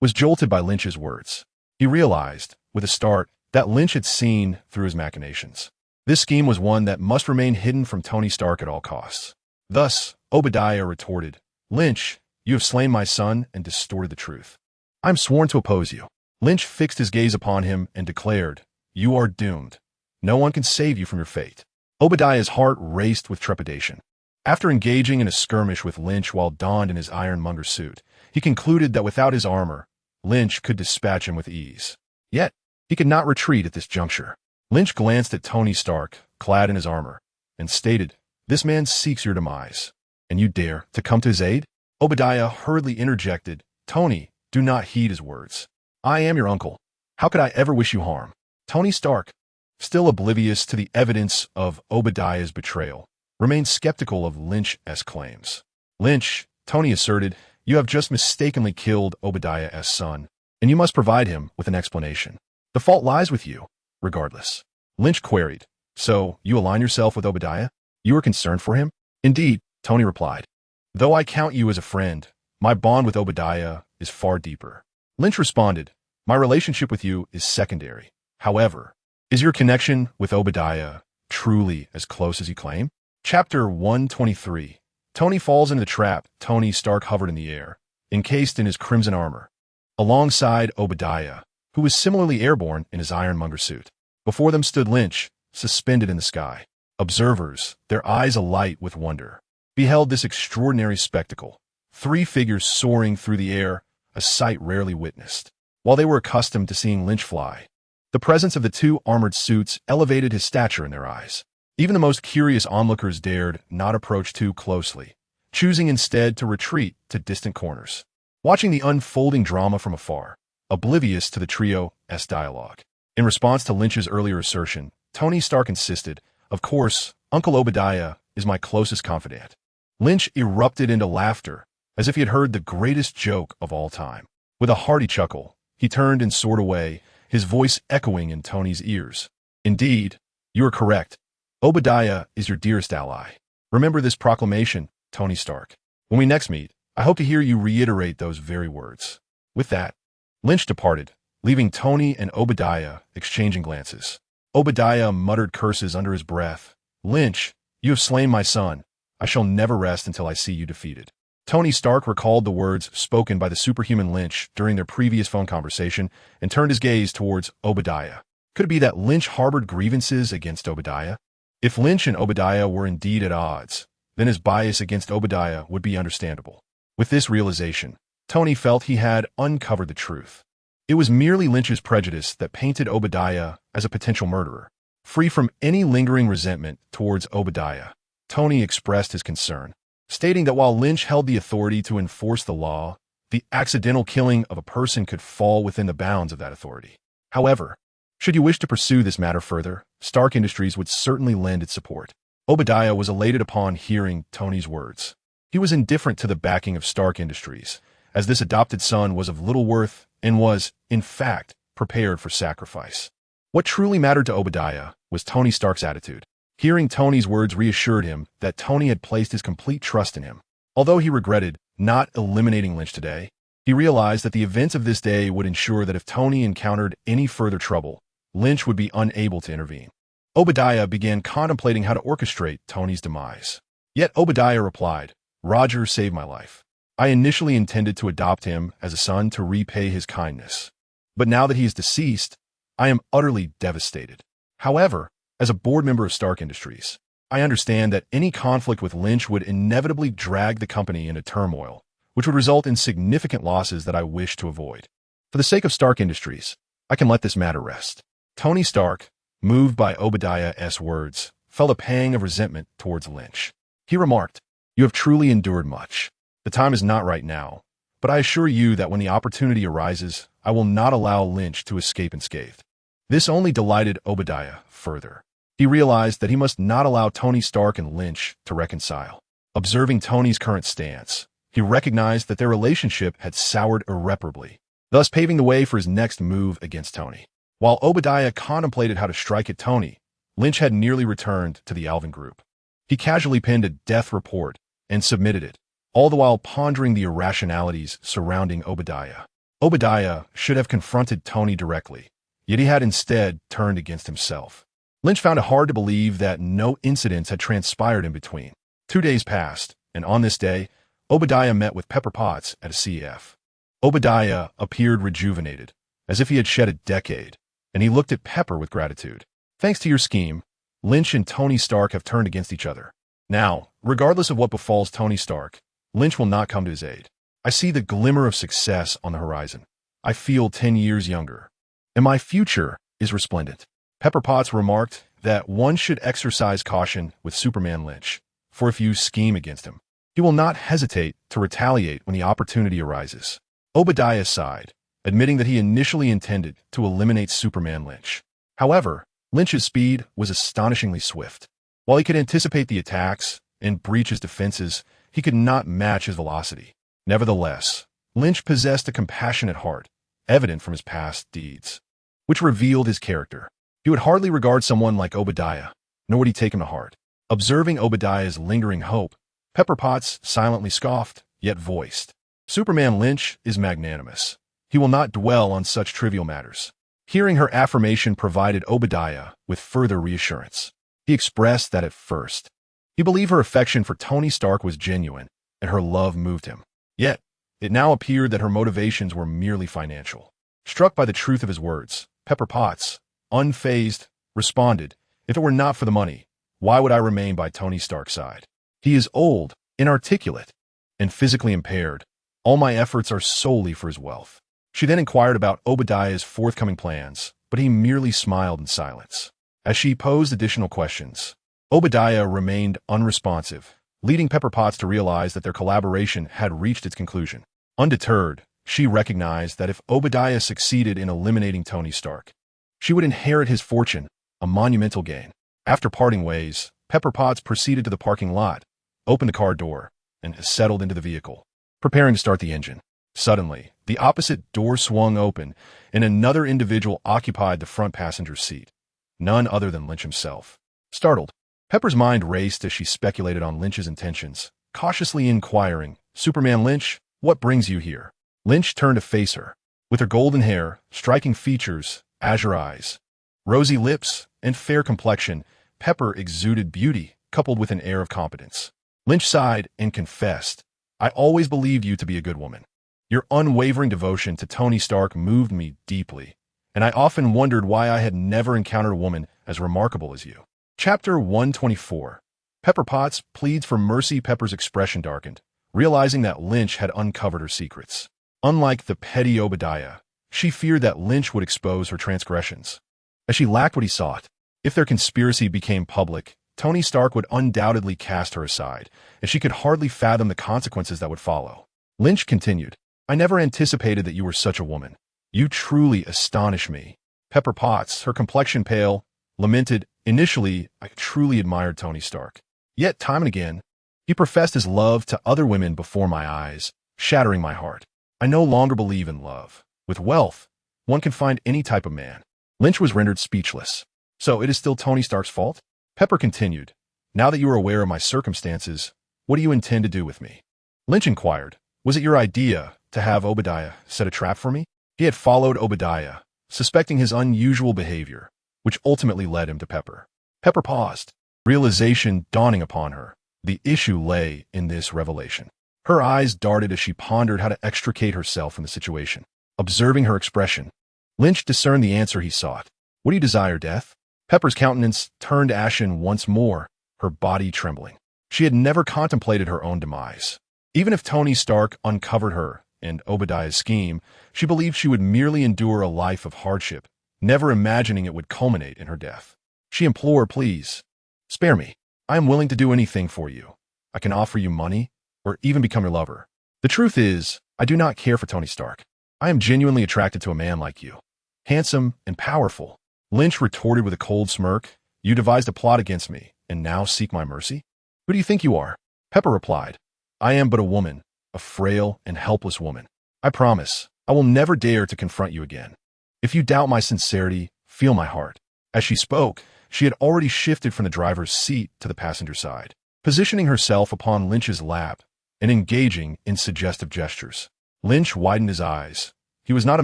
was jolted by Lynch's words. He realized, with a start, that Lynch had seen through his machinations. This scheme was one that must remain hidden from Tony Stark at all costs. Thus, Obadiah retorted, "Lynch, you have slain my son and distorted the truth. I am sworn to oppose you." Lynch fixed his gaze upon him and declared, "You are doomed. No one can save you from your fate." Obadiah's heart raced with trepidation. After engaging in a skirmish with Lynch while donned in his ironmonger suit, he concluded that without his armor, Lynch could dispatch him with ease. Yet, he could not retreat at this juncture. Lynch glanced at Tony Stark, clad in his armor, and stated, "This man seeks your demise, and you dare to come to his aid?" Obadiah hurriedly interjected, "Tony, do not heed his words. I am your uncle. How could I ever wish you harm?" Tony Stark, still oblivious to the evidence of Obadiah's betrayal, remained skeptical of Lynch's claims. "Lynch," Tony asserted, "you have just mistakenly killed Obadiah's son, and you must provide him with an explanation. The fault lies with you, regardless." Lynch queried, "So, you align yourself with Obadiah? You are concerned for him?" "Indeed," Tony replied. "Though I count you as a friend, my bond with Obadiah is far deeper." Lynch responded, "My relationship with you is secondary. However, is your connection with Obadiah truly as close as you claim?" Chapter 123. Tony falls into the trap. Tony Stark hovered in the air, encased in his crimson armor, alongside Obadiah, who was similarly airborne in his ironmonger suit. Before them stood Lynch, suspended in the sky. Observers, their eyes alight with wonder, beheld this extraordinary spectacle. Three figures soaring through the air, a sight rarely witnessed. While they were accustomed to seeing Lynch fly, the presence of the two armored suits elevated his stature in their eyes. Even the most curious onlookers dared not approach too closely, choosing instead to retreat to distant corners, watching the unfolding drama from afar, oblivious to the trio's dialogue. In response to Lynch's earlier assertion, Tony Stark insisted, "Of course, Uncle Obadiah is my closest confidant." Lynch erupted into laughter, as if he had heard the greatest joke of all time. With a hearty chuckle, he turned and soared away, his voice echoing in Tony's ears. "Indeed, you are correct. Obadiah is your dearest ally. Remember this proclamation, Tony Stark. When we next meet, I hope to hear you reiterate those very words." With that, Lynch departed, leaving Tony and Obadiah exchanging glances. Obadiah muttered curses under his breath. "Lynch, you have slain my son. I shall never rest until I see you defeated." Tony Stark recalled the words spoken by the superhuman Lynch during their previous phone conversation and turned his gaze towards Obadiah. Could it be that Lynch harbored grievances against Obadiah? If Lynch and Obadiah were indeed at odds, then his bias against Obadiah would be understandable. With this realization, Tony felt he had uncovered the truth. It was merely Lynch's prejudice that painted Obadiah as a potential murderer. Free from any lingering resentment towards Obadiah, Tony expressed his concern, stating that while Lynch held the authority to enforce the law, the accidental killing of a person could fall within the bounds of that authority. However, Should you wish to pursue this matter further, Stark Industries would certainly lend its support. Obadiah was elated upon hearing Tony's words. He was indifferent to the backing of Stark Industries, as this adopted son was of little worth and was, in fact, prepared for sacrifice. What truly mattered to Obadiah was Tony Stark's attitude. Hearing Tony's words reassured him that Tony had placed his complete trust in him. Although he regretted not eliminating Lynch today, he realized that the events of this day would ensure that if Tony encountered any further trouble, Lynch would be unable to intervene. Obadiah began contemplating how to orchestrate Tony's demise. Yet Obadiah replied, "Roger saved my life. I initially intended to adopt him as a son to repay his kindness. But now that he is deceased, I am utterly devastated. However, as a board member of Stark Industries, I understand that any conflict with Lynch would inevitably drag the company into turmoil, which would result in significant losses that I wish to avoid. For the sake of Stark Industries, I can let this matter rest." Tony Stark, moved by Obadiah's words, felt a pang of resentment towards Lynch. He remarked, "You have truly endured much. The time is not right now, but I assure you that when the opportunity arises, I will not allow Lynch to escape unscathed." This only delighted Obadiah further. He realized that he must not allow Tony Stark and Lynch to reconcile. Observing Tony's current stance, he recognized that their relationship had soured irreparably, thus paving the way for his next move against Tony. While Obadiah contemplated how to strike at Tony, Lynch had nearly returned to the Alvin group. He casually penned a death report and submitted it, all the while pondering the irrationalities surrounding Obadiah. Obadiah should have confronted Tony directly, yet he had instead turned against himself. Lynch found it hard to believe that no incidents had transpired in between. 2 days passed, and on this day, Obadiah met with Pepper Potts at a CF. Obadiah appeared rejuvenated, as if he had shed a decade, and he looked at Pepper with gratitude. "Thanks to your scheme, Lynch and Tony Stark have turned against each other. Now, regardless of what befalls Tony Stark, Lynch will not come to his aid. I see the glimmer of success on the horizon. I feel 10 years younger, and my future is resplendent." Pepper Potts remarked that one should exercise caution with Superman Lynch, for if you scheme against him, he will not hesitate to retaliate when the opportunity arises. Obadiah sighed, admitting that he initially intended to eliminate Superman Lynch. However, Lynch's speed was astonishingly swift. While he could anticipate the attacks and breach his defenses, he could not match his velocity. Nevertheless, Lynch possessed a compassionate heart, evident from his past deeds, which revealed his character. He would hardly regard someone like Obadiah, nor would he take him to heart. Observing Obadiah's lingering hope, Pepper Potts silently scoffed, yet voiced, "Superman Lynch is magnanimous. He will not dwell on such trivial matters." Hearing her affirmation provided Obadiah with further reassurance. He expressed that at first, he believed her affection for Tony Stark was genuine, and her love moved him. Yet, it now appeared that her motivations were merely financial. Struck by the truth of his words, Pepper Potts, unfazed, responded, "If it were not for the money, why would I remain by Tony Stark's side? He is old, inarticulate, and physically impaired. All my efforts are solely for his wealth." She then inquired about Obadiah's forthcoming plans, but he merely smiled in silence. As she posed additional questions, Obadiah remained unresponsive, leading Pepper Potts to realize that their collaboration had reached its conclusion. Undeterred, she recognized that if Obadiah succeeded in eliminating Tony Stark, she would inherit his fortune, a monumental gain. After parting ways, Pepper Potts proceeded to the parking lot, opened the car door, and settled into the vehicle, preparing to start the engine. Suddenly, the opposite door swung open, and another individual occupied the front passenger's seat. None other than Lynch himself. Startled, Pepper's mind raced as she speculated on Lynch's intentions, cautiously inquiring, "Superman Lynch, what brings you here?" Lynch turned to face her. With her golden hair, striking features, azure eyes, rosy lips, and fair complexion, Pepper exuded beauty, coupled with an air of competence. Lynch sighed and confessed, "I always believed you to be a good woman. Your unwavering devotion to Tony Stark moved me deeply, and I often wondered why I had never encountered a woman as remarkable as you." Chapter 124. Pepper Potts pleads for mercy. Pepper's expression darkened, realizing that Lynch had uncovered her secrets. Unlike the petty Obadiah, she feared that Lynch would expose her transgressions, as she lacked what he sought. If their conspiracy became public, Tony Stark would undoubtedly cast her aside, and she could hardly fathom the consequences that would follow. Lynch continued, "I never anticipated that you were such a woman. You truly astonish me." Pepper Potts, her complexion pale, lamented, "Initially, I truly admired Tony Stark. Yet, time and again, he professed his love to other women before my eyes, shattering my heart. I no longer believe in love. With wealth, one can find any type of man." Lynch was rendered speechless. "So it is still Tony Stark's fault?" Pepper continued, "Now that you are aware of my circumstances, what do you intend to do with me?" Lynch inquired, "Was it your idea to have Obadiah set a trap for me?" He had followed Obadiah, suspecting his unusual behavior, which ultimately led him to Pepper. Pepper paused, realization dawning upon her. The issue lay in this revelation. Her eyes darted as she pondered how to extricate herself from the situation. Observing her expression, Lynch discerned the answer he sought. "What do you desire, death?" Pepper's countenance turned ashen once more, her body trembling. She had never contemplated her own demise. Even if Tony Stark uncovered her and Obadiah's scheme, she believed she would merely endure a life of hardship, never imagining it would culminate in her death. She implored, "Please, spare me. I am willing to do anything for you. I can offer you money, or even become your lover. The truth is, I do not care for Tony Stark. I am genuinely attracted to a man like you. Handsome and powerful." Lynch retorted with a cold smirk, "You devised a plot against me, and now seek my mercy? Who do you think you are?" Pepper replied, "I am but a woman, a frail and helpless woman. I promise, I will never dare to confront you again. If you doubt my sincerity, feel my heart." As she spoke, she had already shifted from the driver's seat to the passenger side, positioning herself upon Lynch's lap and engaging in suggestive gestures. Lynch widened his eyes. He was not a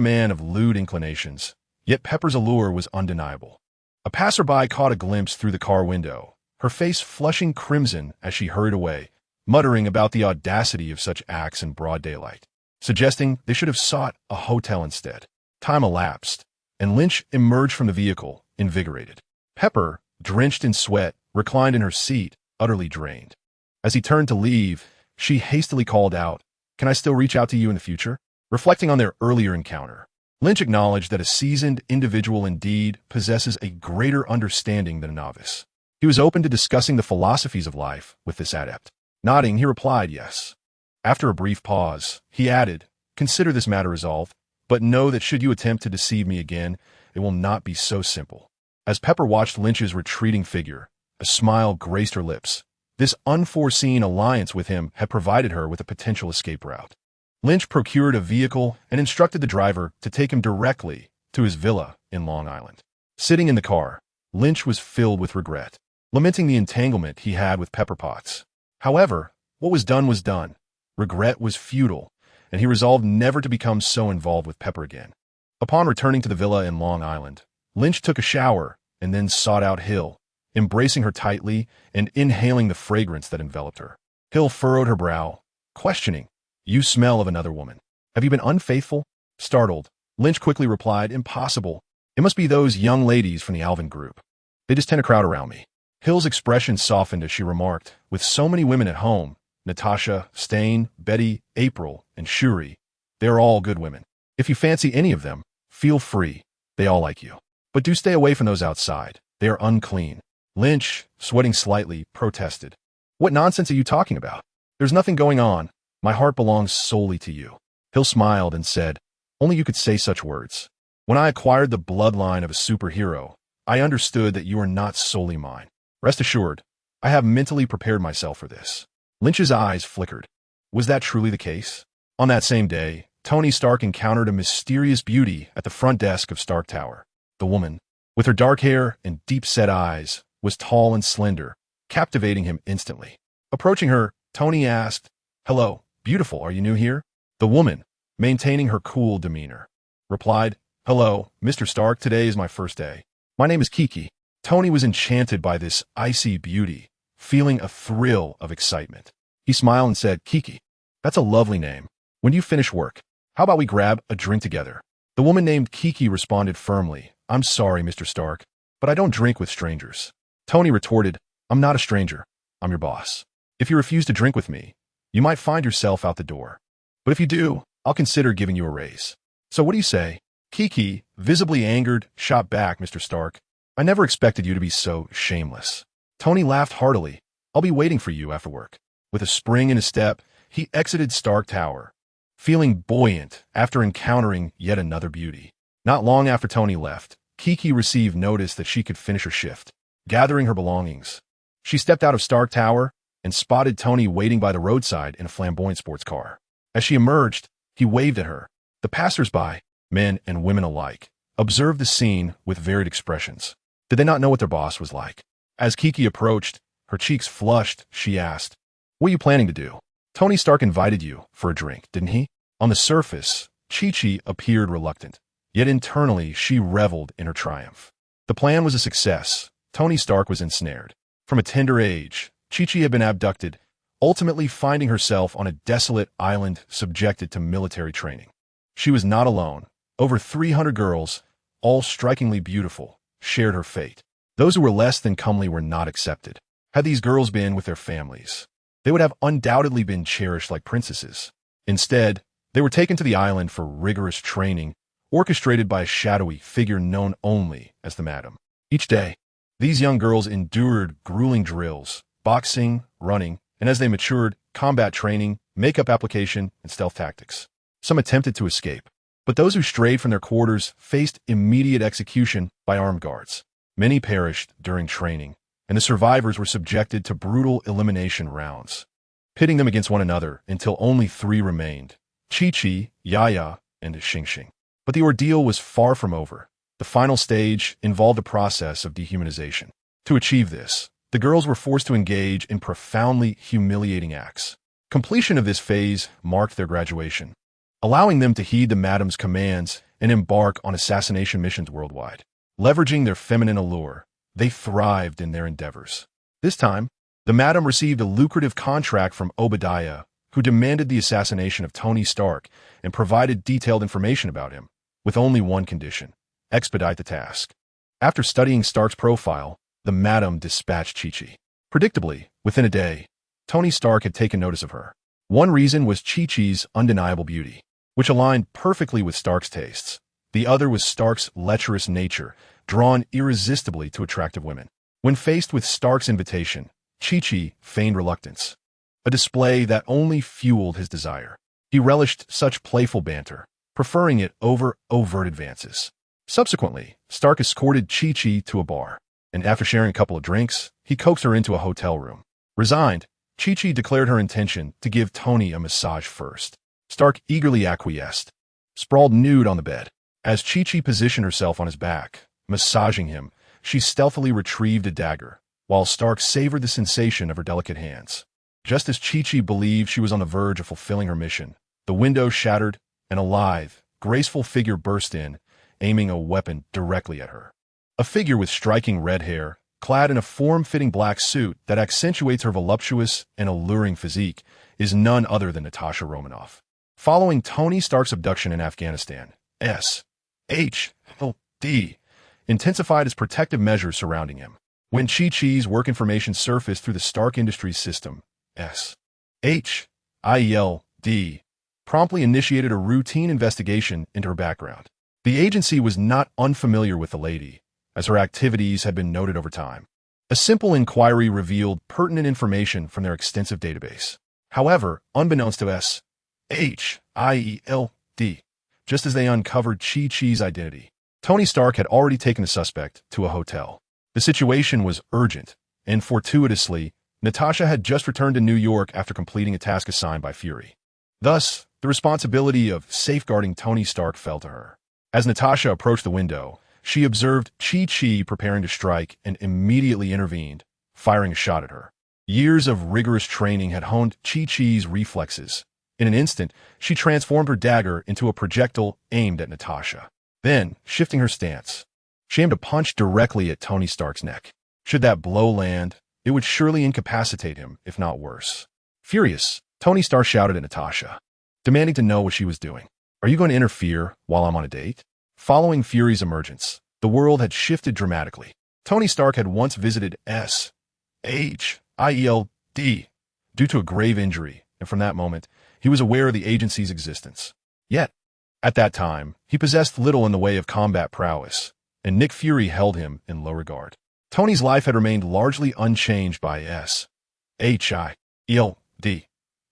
man of lewd inclinations, yet Pepper's allure was undeniable. A passerby caught a glimpse through the car window, her face flushing crimson as she hurried away, muttering about the audacity of such acts in broad daylight, suggesting they should have sought a hotel instead. Time elapsed, and Lynch emerged from the vehicle, invigorated. Pepper, drenched in sweat, reclined in her seat, utterly drained. As he turned to leave, she hastily called out, "Can I still reach out to you in the future?" Reflecting on their earlier encounter, Lynch acknowledged that a seasoned individual indeed possesses a greater understanding than a novice. He was open to discussing the philosophies of life with this adept. Nodding, he replied yes. After a brief pause, he added, "Consider this matter resolved, but know that should you attempt to deceive me again, it will not be so simple." As Pepper watched Lynch's retreating figure, a smile graced her lips. This unforeseen alliance with him had provided her with a potential escape route. Lynch procured a vehicle and instructed the driver to take him directly to his villa in Long Island. Sitting in the car, Lynch was filled with regret, lamenting the entanglement he had with Pepper Potts. However, what was done. Regret was futile, and he resolved never to become so involved with Pepper again. Upon returning to the villa in Long Island, Lynch took a shower and then sought out Hill, embracing her tightly and inhaling the fragrance that enveloped her. Hill furrowed her brow, questioning, "You smell of another woman. Have you been unfaithful?" Startled, Lynch quickly replied, "Impossible. It must be those young ladies from the Alvin group. They just tend to crowd around me." Hill's expression softened as she remarked, "With so many women at home, Natasha, Stain, Betty, April, and Shuri, they're all good women. If you fancy any of them, feel free. They all like you. But do stay away from those outside. They are unclean." Lynch, sweating slightly, protested, "What nonsense are you talking about? There's nothing going on. My heart belongs solely to you." Hill smiled and said, "Only you could say such words. When I acquired the bloodline of a superhero, I understood that you are not solely mine. Rest assured, I have mentally prepared myself for this." Lynch's eyes flickered. Was that truly the case? On that same day, Tony Stark encountered a mysterious beauty at the front desk of Stark Tower. The woman, with her dark hair and deep-set eyes, was tall and slender, captivating him instantly. Approaching her, Tony asked, "Hello, beautiful, are you new here?" The woman, maintaining her cool demeanor, replied, "Hello, Mr. Stark, today is my first day. My name is Kiki." Tony was enchanted by this icy beauty, feeling a thrill of excitement. He smiled and said, "Kiki, that's a lovely name. When you finish work, how about we grab a drink together?" The woman named Kiki responded firmly, "I'm sorry, Mr. Stark, but I don't drink with strangers." Tony retorted, "I'm not a stranger. I'm your boss. If you refuse to drink with me, you might find yourself out the door. But if you do, I'll consider giving you a raise. So what do you say?" Kiki, visibly angered, shot back, "Mr. Stark, I never expected you to be so shameless." Tony laughed heartily. "I'll be waiting for you after work." With a spring in his step, he exited Stark Tower, feeling buoyant after encountering yet another beauty. Not long after Tony left, Kiki received notice that she could finish her shift. Gathering her belongings, she stepped out of Stark Tower and spotted Tony waiting by the roadside in a flamboyant sports car. As she emerged, he waved at her. The passers-by, men and women alike, observed the scene with varied expressions. Did they not know what their boss was like? As Kiki approached, her cheeks flushed, she asked, "What are you planning to do? Tony Stark invited you for a drink, didn't he?" On the surface, Chi-Chi appeared reluctant, yet internally she reveled in her triumph. The plan was a success. Tony Stark was ensnared. From a tender age, Chi-Chi had been abducted, ultimately finding herself on a desolate island subjected to military training. She was not alone. Over 300 girls, all strikingly beautiful, shared her fate. Those who were less than comely were not accepted. Had these girls been with their families, they would have undoubtedly been cherished like princesses. Instead, they were taken to the island for rigorous training, orchestrated by a shadowy figure known only as the Madam. Each day, these young girls endured grueling drills, boxing, running, and as they matured, combat training, makeup application, and stealth tactics. Some attempted to escape, but those who strayed from their quarters faced immediate execution by armed guards. Many perished during training, and the survivors were subjected to brutal elimination rounds, pitting them against one another until only 3 remained: Chi-Chi, Yaya, and Xing. But the ordeal was far from over. The final stage involved a process of dehumanization. To achieve this, the girls were forced to engage in profoundly humiliating acts. Completion of this phase marked their graduation, allowing them to heed the Madam's commands and embark on assassination missions worldwide. Leveraging their feminine allure, they thrived in their endeavors. This time, the Madam received a lucrative contract from Obadiah, who demanded the assassination of Tony Stark and provided detailed information about him, with only one condition: expedite the task. After studying Stark's profile, the Madam dispatched Chi-Chi. Predictably, within a day, Tony Stark had taken notice of her. One reason was Chi-Chi's undeniable beauty, which aligned perfectly with Stark's tastes. The other was Stark's lecherous nature, drawn irresistibly to attractive women. When faced with Stark's invitation, Chi-Chi feigned reluctance, a display that only fueled his desire. He relished such playful banter, preferring it over overt advances. Subsequently, Stark escorted Chi-Chi to a bar, and after sharing a couple of drinks, he coaxed her into a hotel room. Resigned, Chi-Chi declared her intention to give Tony a massage first. Stark eagerly acquiesced, sprawled nude on the bed. As Chi-Chi positioned herself on his back, massaging him, she stealthily retrieved a dagger, while Stark savored the sensation of her delicate hands. Just as Chi-Chi believed she was on the verge of fulfilling her mission, the window shattered, and a lithe, graceful figure burst in, aiming a weapon directly at her. A figure with striking red hair, clad in a form-fitting black suit that accentuates her voluptuous and alluring physique, is none other than Natasha Romanoff. Following Tony Stark's abduction in Afghanistan, S.H.I.E.L.D. intensified its protective measures surrounding him. When Chi-Chi's work information surfaced through the Stark Industries system, S.H.I.E.L.D. promptly initiated a routine investigation into her background. The agency was not unfamiliar with the lady, as her activities had been noted over time. A simple inquiry revealed pertinent information from their extensive database. However, unbeknownst to S.H.I.E.L.D., just as they uncovered Chi-Chi's identity, Tony Stark had already taken the suspect to a hotel. The situation was urgent, and fortuitously, Natasha had just returned to New York after completing a task assigned by Fury. Thus, the responsibility of safeguarding Tony Stark fell to her. As Natasha approached the window, she observed Chi-Chi preparing to strike and immediately intervened, firing a shot at her. Years of rigorous training had honed Chi-Chi's reflexes. In an instant, she transformed her dagger into a projectile aimed at Natasha. Then, shifting her stance, she aimed a punch directly at Tony Stark's neck. Should that blow land, it would surely incapacitate him, if not worse. Furious, Tony Stark shouted at Natasha, demanding to know what she was doing. "Are you going to interfere while I'm on a date?" Following Fury's emergence, the world had shifted dramatically. Tony Stark had once visited S.H.I.E.L.D. due to a grave injury, and from that moment, he was aware of the agency's existence. Yet, at that time, he possessed little in the way of combat prowess, and Nick Fury held him in low regard. Tony's life had remained largely unchanged by S.H.I.E.L.D.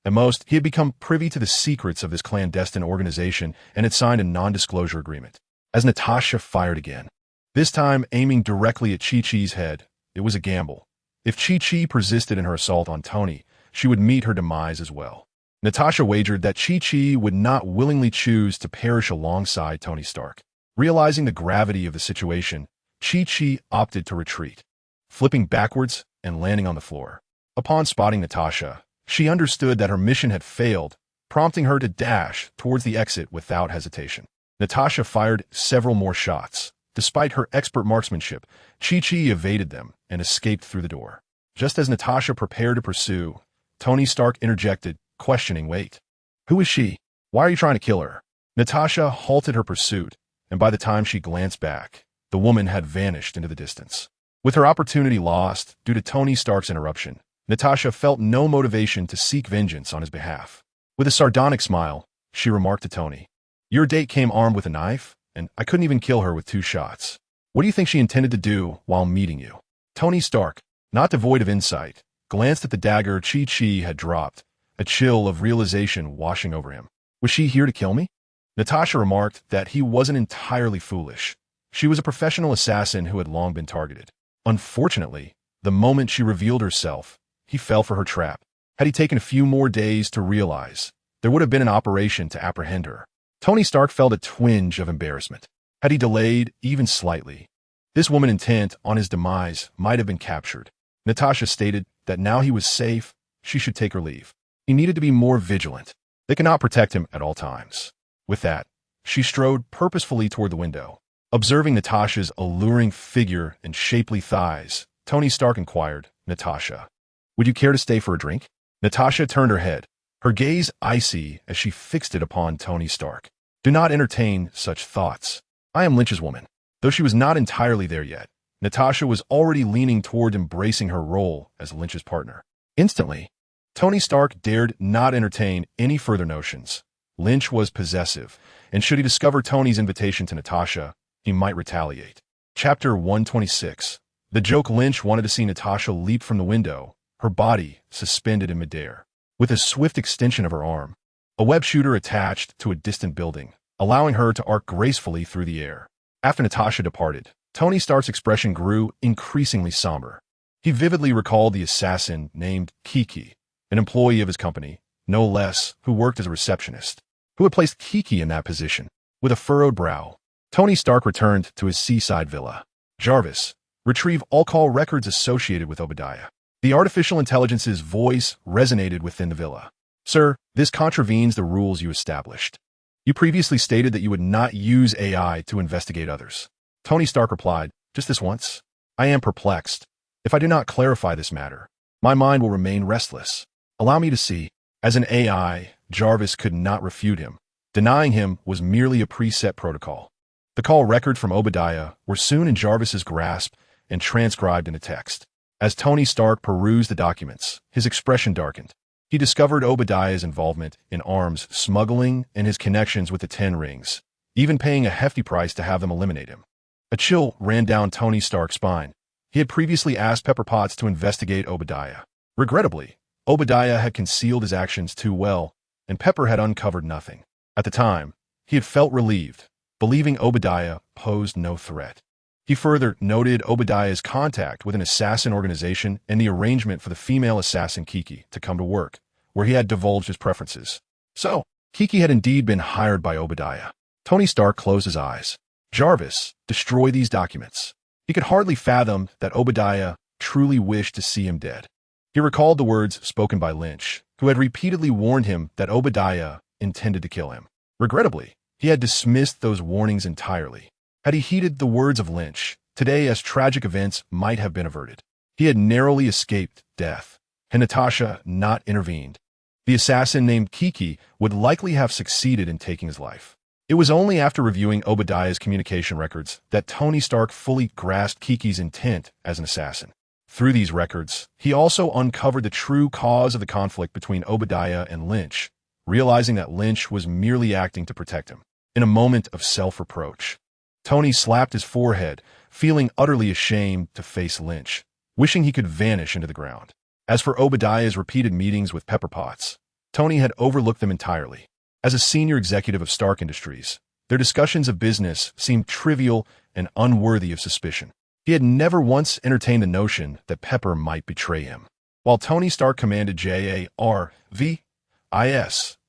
At most, he had become privy to the secrets of this clandestine organization and had signed a non-disclosure agreement. As Natasha fired again, this time aiming directly at Chi-Chi's head. It was a gamble. If Chi-Chi persisted in her assault on Tony, she would meet her demise as well. Natasha wagered that Chi-Chi would not willingly choose to perish alongside Tony Stark. Realizing the gravity of the situation, Chi-Chi opted to retreat, flipping backwards and landing on the floor. Upon spotting Natasha, she understood that her mission had failed, prompting her to dash towards the exit without hesitation. Natasha fired several more shots. Despite her expert marksmanship, Chi-Chi evaded them and escaped through the door. Just as Natasha prepared to pursue, Tony Stark interjected, questioning, "Wait, who is she? Why are you trying to kill her?" Natasha halted her pursuit, and by the time she glanced back, the woman had vanished into the distance. With her opportunity lost due to Tony Stark's interruption, Natasha felt no motivation to seek vengeance on his behalf. With a sardonic smile, she remarked to Tony, "Your date came armed with a knife, and I couldn't even kill her with 2 shots. What do you think she intended to do while meeting you?" Tony Stark, not devoid of insight, glanced at the dagger Chi-Chi had dropped, a chill of realization washing over him. Was she here to kill me? Natasha remarked that he wasn't entirely foolish. She was a professional assassin who had long been targeted. Unfortunately, the moment she revealed herself, he fell for her trap. Had he taken a few more days to realize, there would have been an operation to apprehend her. Tony Stark felt a twinge of embarrassment. Had he delayed even slightly, this woman intent on his demise might have been captured. Natasha stated that now he was safe, she should take her leave. He needed to be more vigilant. They could not protect him at all times. With that, she strode purposefully toward the window. Observing Natasha's alluring figure and shapely thighs, Tony Stark inquired, "Natasha, would you care to stay for a drink?" Natasha turned her head, her gaze icy as she fixed it upon Tony Stark. "Do not entertain such thoughts. I am Lynch's woman." Though she was not entirely there yet, Natasha was already leaning toward embracing her role as Lynch's partner. Instantly, Tony Stark dared not entertain any further notions. Lynch was possessive, and should he discover Tony's invitation to Natasha, he might retaliate. Chapter 126. The joke. Lynch wanted to see Natasha leap from the window, her body suspended in midair. With a swift extension of her arm, a web shooter attached to a distant building, allowing her to arc gracefully through the air. After Natasha departed, Tony Stark's expression grew increasingly somber. He vividly recalled the assassin named Kiki, an employee of his company, no less, who worked as a receptionist. Who had placed Kiki in that position? With a furrowed brow, Tony Stark returned to his seaside villa. "Jarvis, retrieve all call records associated with Obadiah." The artificial intelligence's voice resonated within the villa. "Sir, this contravenes the rules you established. You previously stated that you would not use AI to investigate others." Tony Stark replied, "Just this once. I am perplexed. If I do not clarify this matter, my mind will remain restless. Allow me to see." As an AI, Jarvis could not refute him. Denying him was merely a preset protocol. The call record from Obadiah were soon in Jarvis's grasp and transcribed into text. As Tony Stark perused the documents, his expression darkened. He discovered Obadiah's involvement in arms smuggling and his connections with the Ten Rings, even paying a hefty price to have them eliminate him. A chill ran down Tony Stark's spine. He had previously asked Pepper Potts to investigate Obadiah. Regrettably, Obadiah had concealed his actions too well, and Pepper had uncovered nothing. At the time, he had felt relieved, believing Obadiah posed no threat. He further noted Obadiah's contact with an assassin organization and the arrangement for the female assassin Kiki to come to work, where he had divulged his preferences. So, Kiki had indeed been hired by Obadiah. Tony Stark closed his eyes. Jarvis, destroy these documents. He could hardly fathom that Obadiah truly wished to see him dead. He recalled the words spoken by Lynch, who had repeatedly warned him that Obadiah intended to kill him. Regrettably, he had dismissed those warnings entirely. Had he heeded the words of Lynch, today as tragic events might have been averted. He had narrowly escaped death, had Natasha not intervened. The assassin named Kiki would likely have succeeded in taking his life. It was only after reviewing Obadiah's communication records that Tony Stark fully grasped Kiki's intent as an assassin. Through these records, he also uncovered the true cause of the conflict between Obadiah and Lynch, realizing that Lynch was merely acting to protect him. In a moment of self-reproach, Tony slapped his forehead, feeling utterly ashamed to face Lynch, wishing he could vanish into the ground. As for Obadiah's repeated meetings with Pepper Potts, Tony had overlooked them entirely. As a senior executive of Stark Industries, Their discussions of business seemed trivial and unworthy of suspicion. He had never once entertained the notion that Pepper might betray him. While Tony Stark commanded JARVIS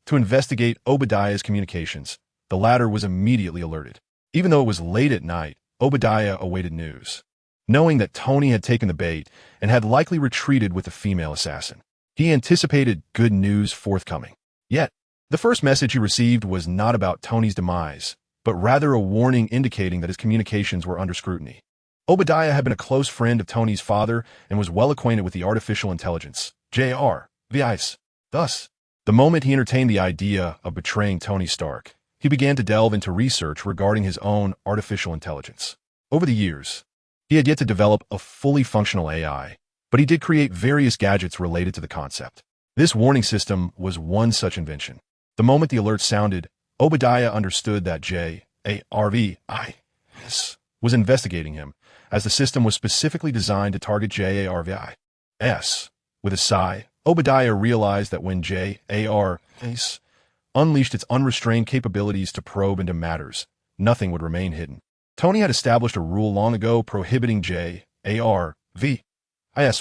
to investigate Obadiah's communications, the latter was immediately alerted. Even though it was late at night, Obadiah awaited news. Knowing that Tony had taken the bait and had likely retreated with the female assassin, he anticipated good news forthcoming. Yet, the first message he received was not about Tony's demise, but rather a warning indicating that his communications were under scrutiny. Obadiah had been a close friend of Tony's father and was well acquainted with the artificial intelligence, JARVIS. Thus, the moment he entertained the idea of betraying Tony Stark, he began to delve into research regarding his own artificial intelligence. Over the years, he had yet to develop a fully functional AI, but he did create various gadgets related to the concept. This warning system was one such invention. The moment the alert sounded, Obadiah understood that JARVIS was investigating him, as the system was specifically designed to target JARVIS. With a sigh, Obadiah realized that when JARVIS unleashed its unrestrained capabilities to probe into matters, nothing would remain hidden. Tony had established a rule long ago prohibiting JARVIS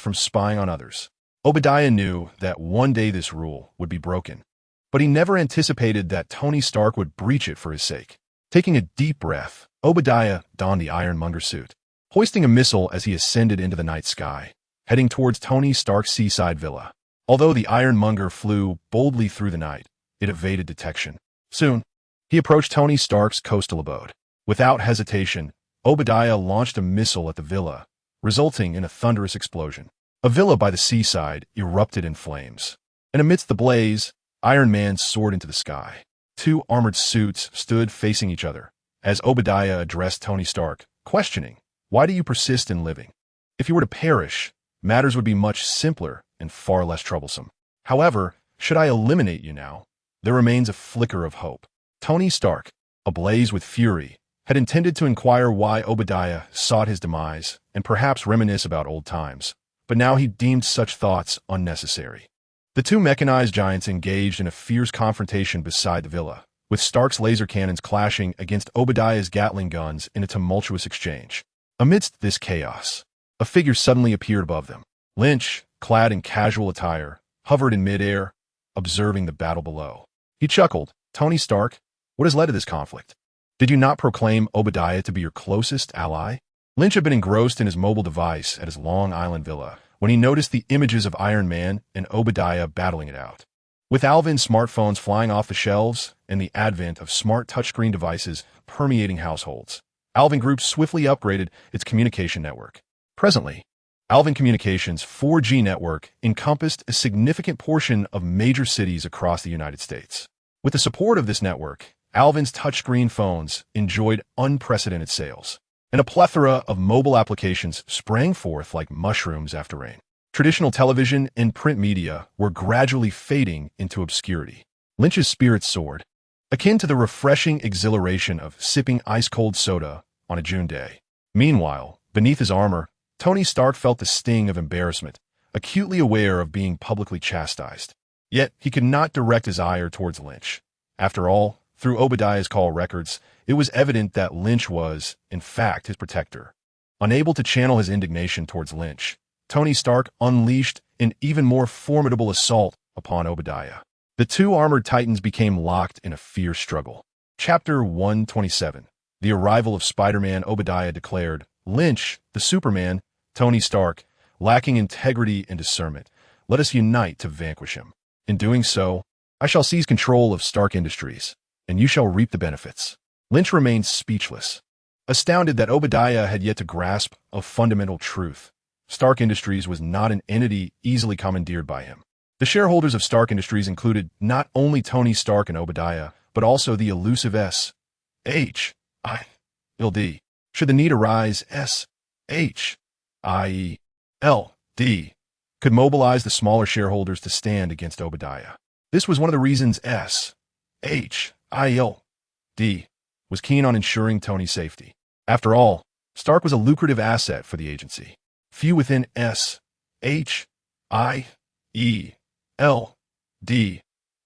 from spying on others. Obadiah knew that one day this rule would be broken, but he never anticipated that Tony Stark would breach it for his sake. Taking a deep breath, Obadiah donned the Ironmonger suit, hoisting a missile as he ascended into the night sky, heading towards Tony Stark's seaside villa. Although the Ironmonger flew boldly through the night, it evaded detection. Soon, he approached Tony Stark's coastal abode. Without hesitation, Obadiah launched a missile at the villa, resulting in a thunderous explosion. A villa by the seaside erupted in flames, and amidst the blaze, Iron Man soared into the sky. Two armored suits stood facing each other, as Obadiah addressed Tony Stark, questioning, "Why do you persist in living? If you were to perish, matters would be much simpler and far less troublesome. However, should I eliminate you now, there remains a flicker of hope." Tony Stark, ablaze with fury, had intended to inquire why Obadiah sought his demise and perhaps reminisce about old times, but now he deemed such thoughts unnecessary. The two mechanized giants engaged in a fierce confrontation beside the villa, with Stark's laser cannons clashing against Obadiah's Gatling guns in a tumultuous exchange. Amidst this chaos, a figure suddenly appeared above them. Lynch, clad in casual attire, hovered in midair, observing the battle below. He chuckled, "Tony Stark, what has led to this conflict? Did you not proclaim Obadiah to be your closest ally?" Lynch had been engrossed in his mobile device at his Long Island villa when he noticed the images of Iron Man and Obadiah battling it out. With Alvin's smartphones flying off the shelves and the advent of smart touchscreen devices permeating households, Alvin Group swiftly upgraded its communication network. Presently, Alvin Communications' 4G network encompassed a significant portion of major cities across the United States. With the support of this network, Alvin's touchscreen phones enjoyed unprecedented sales, and a plethora of mobile applications sprang forth like mushrooms after rain. Traditional television and print media were gradually fading into obscurity. Lynch's spirits soared, akin to the refreshing exhilaration of sipping ice-cold soda on a June day. Meanwhile, beneath his armor, Tony Stark felt the sting of embarrassment, acutely aware of being publicly chastised. Yet he could not direct his ire towards Lynch. After all, through Obadiah's call records, it was evident that Lynch was, in fact, his protector. Unable to channel his indignation towards Lynch, Tony Stark unleashed an even more formidable assault upon Obadiah. The two armored titans became locked in a fierce struggle. Chapter 127. The arrival of Spider-Man. Obadiah declared, "Lynch, the Superman, Tony Stark, lacking integrity and discernment. Let us unite to vanquish him. In doing so, I shall seize control of Stark Industries, and you shall reap the benefits." Lynch remained speechless, astounded that Obadiah had yet to grasp a fundamental truth. Stark Industries was not an entity easily commandeered by him. The shareholders of Stark Industries included not only Tony Stark and Obadiah, but also the elusive S.H.I.E.L.D. Should the need arise, S.H.I.E.L.D. could mobilize the smaller shareholders to stand against Obadiah. This was one of the reasons S.H.I.E.L.D. was keen on ensuring Tony's safety. After all, Stark was a lucrative asset for the agency. Few within S.H.I.E.L.D.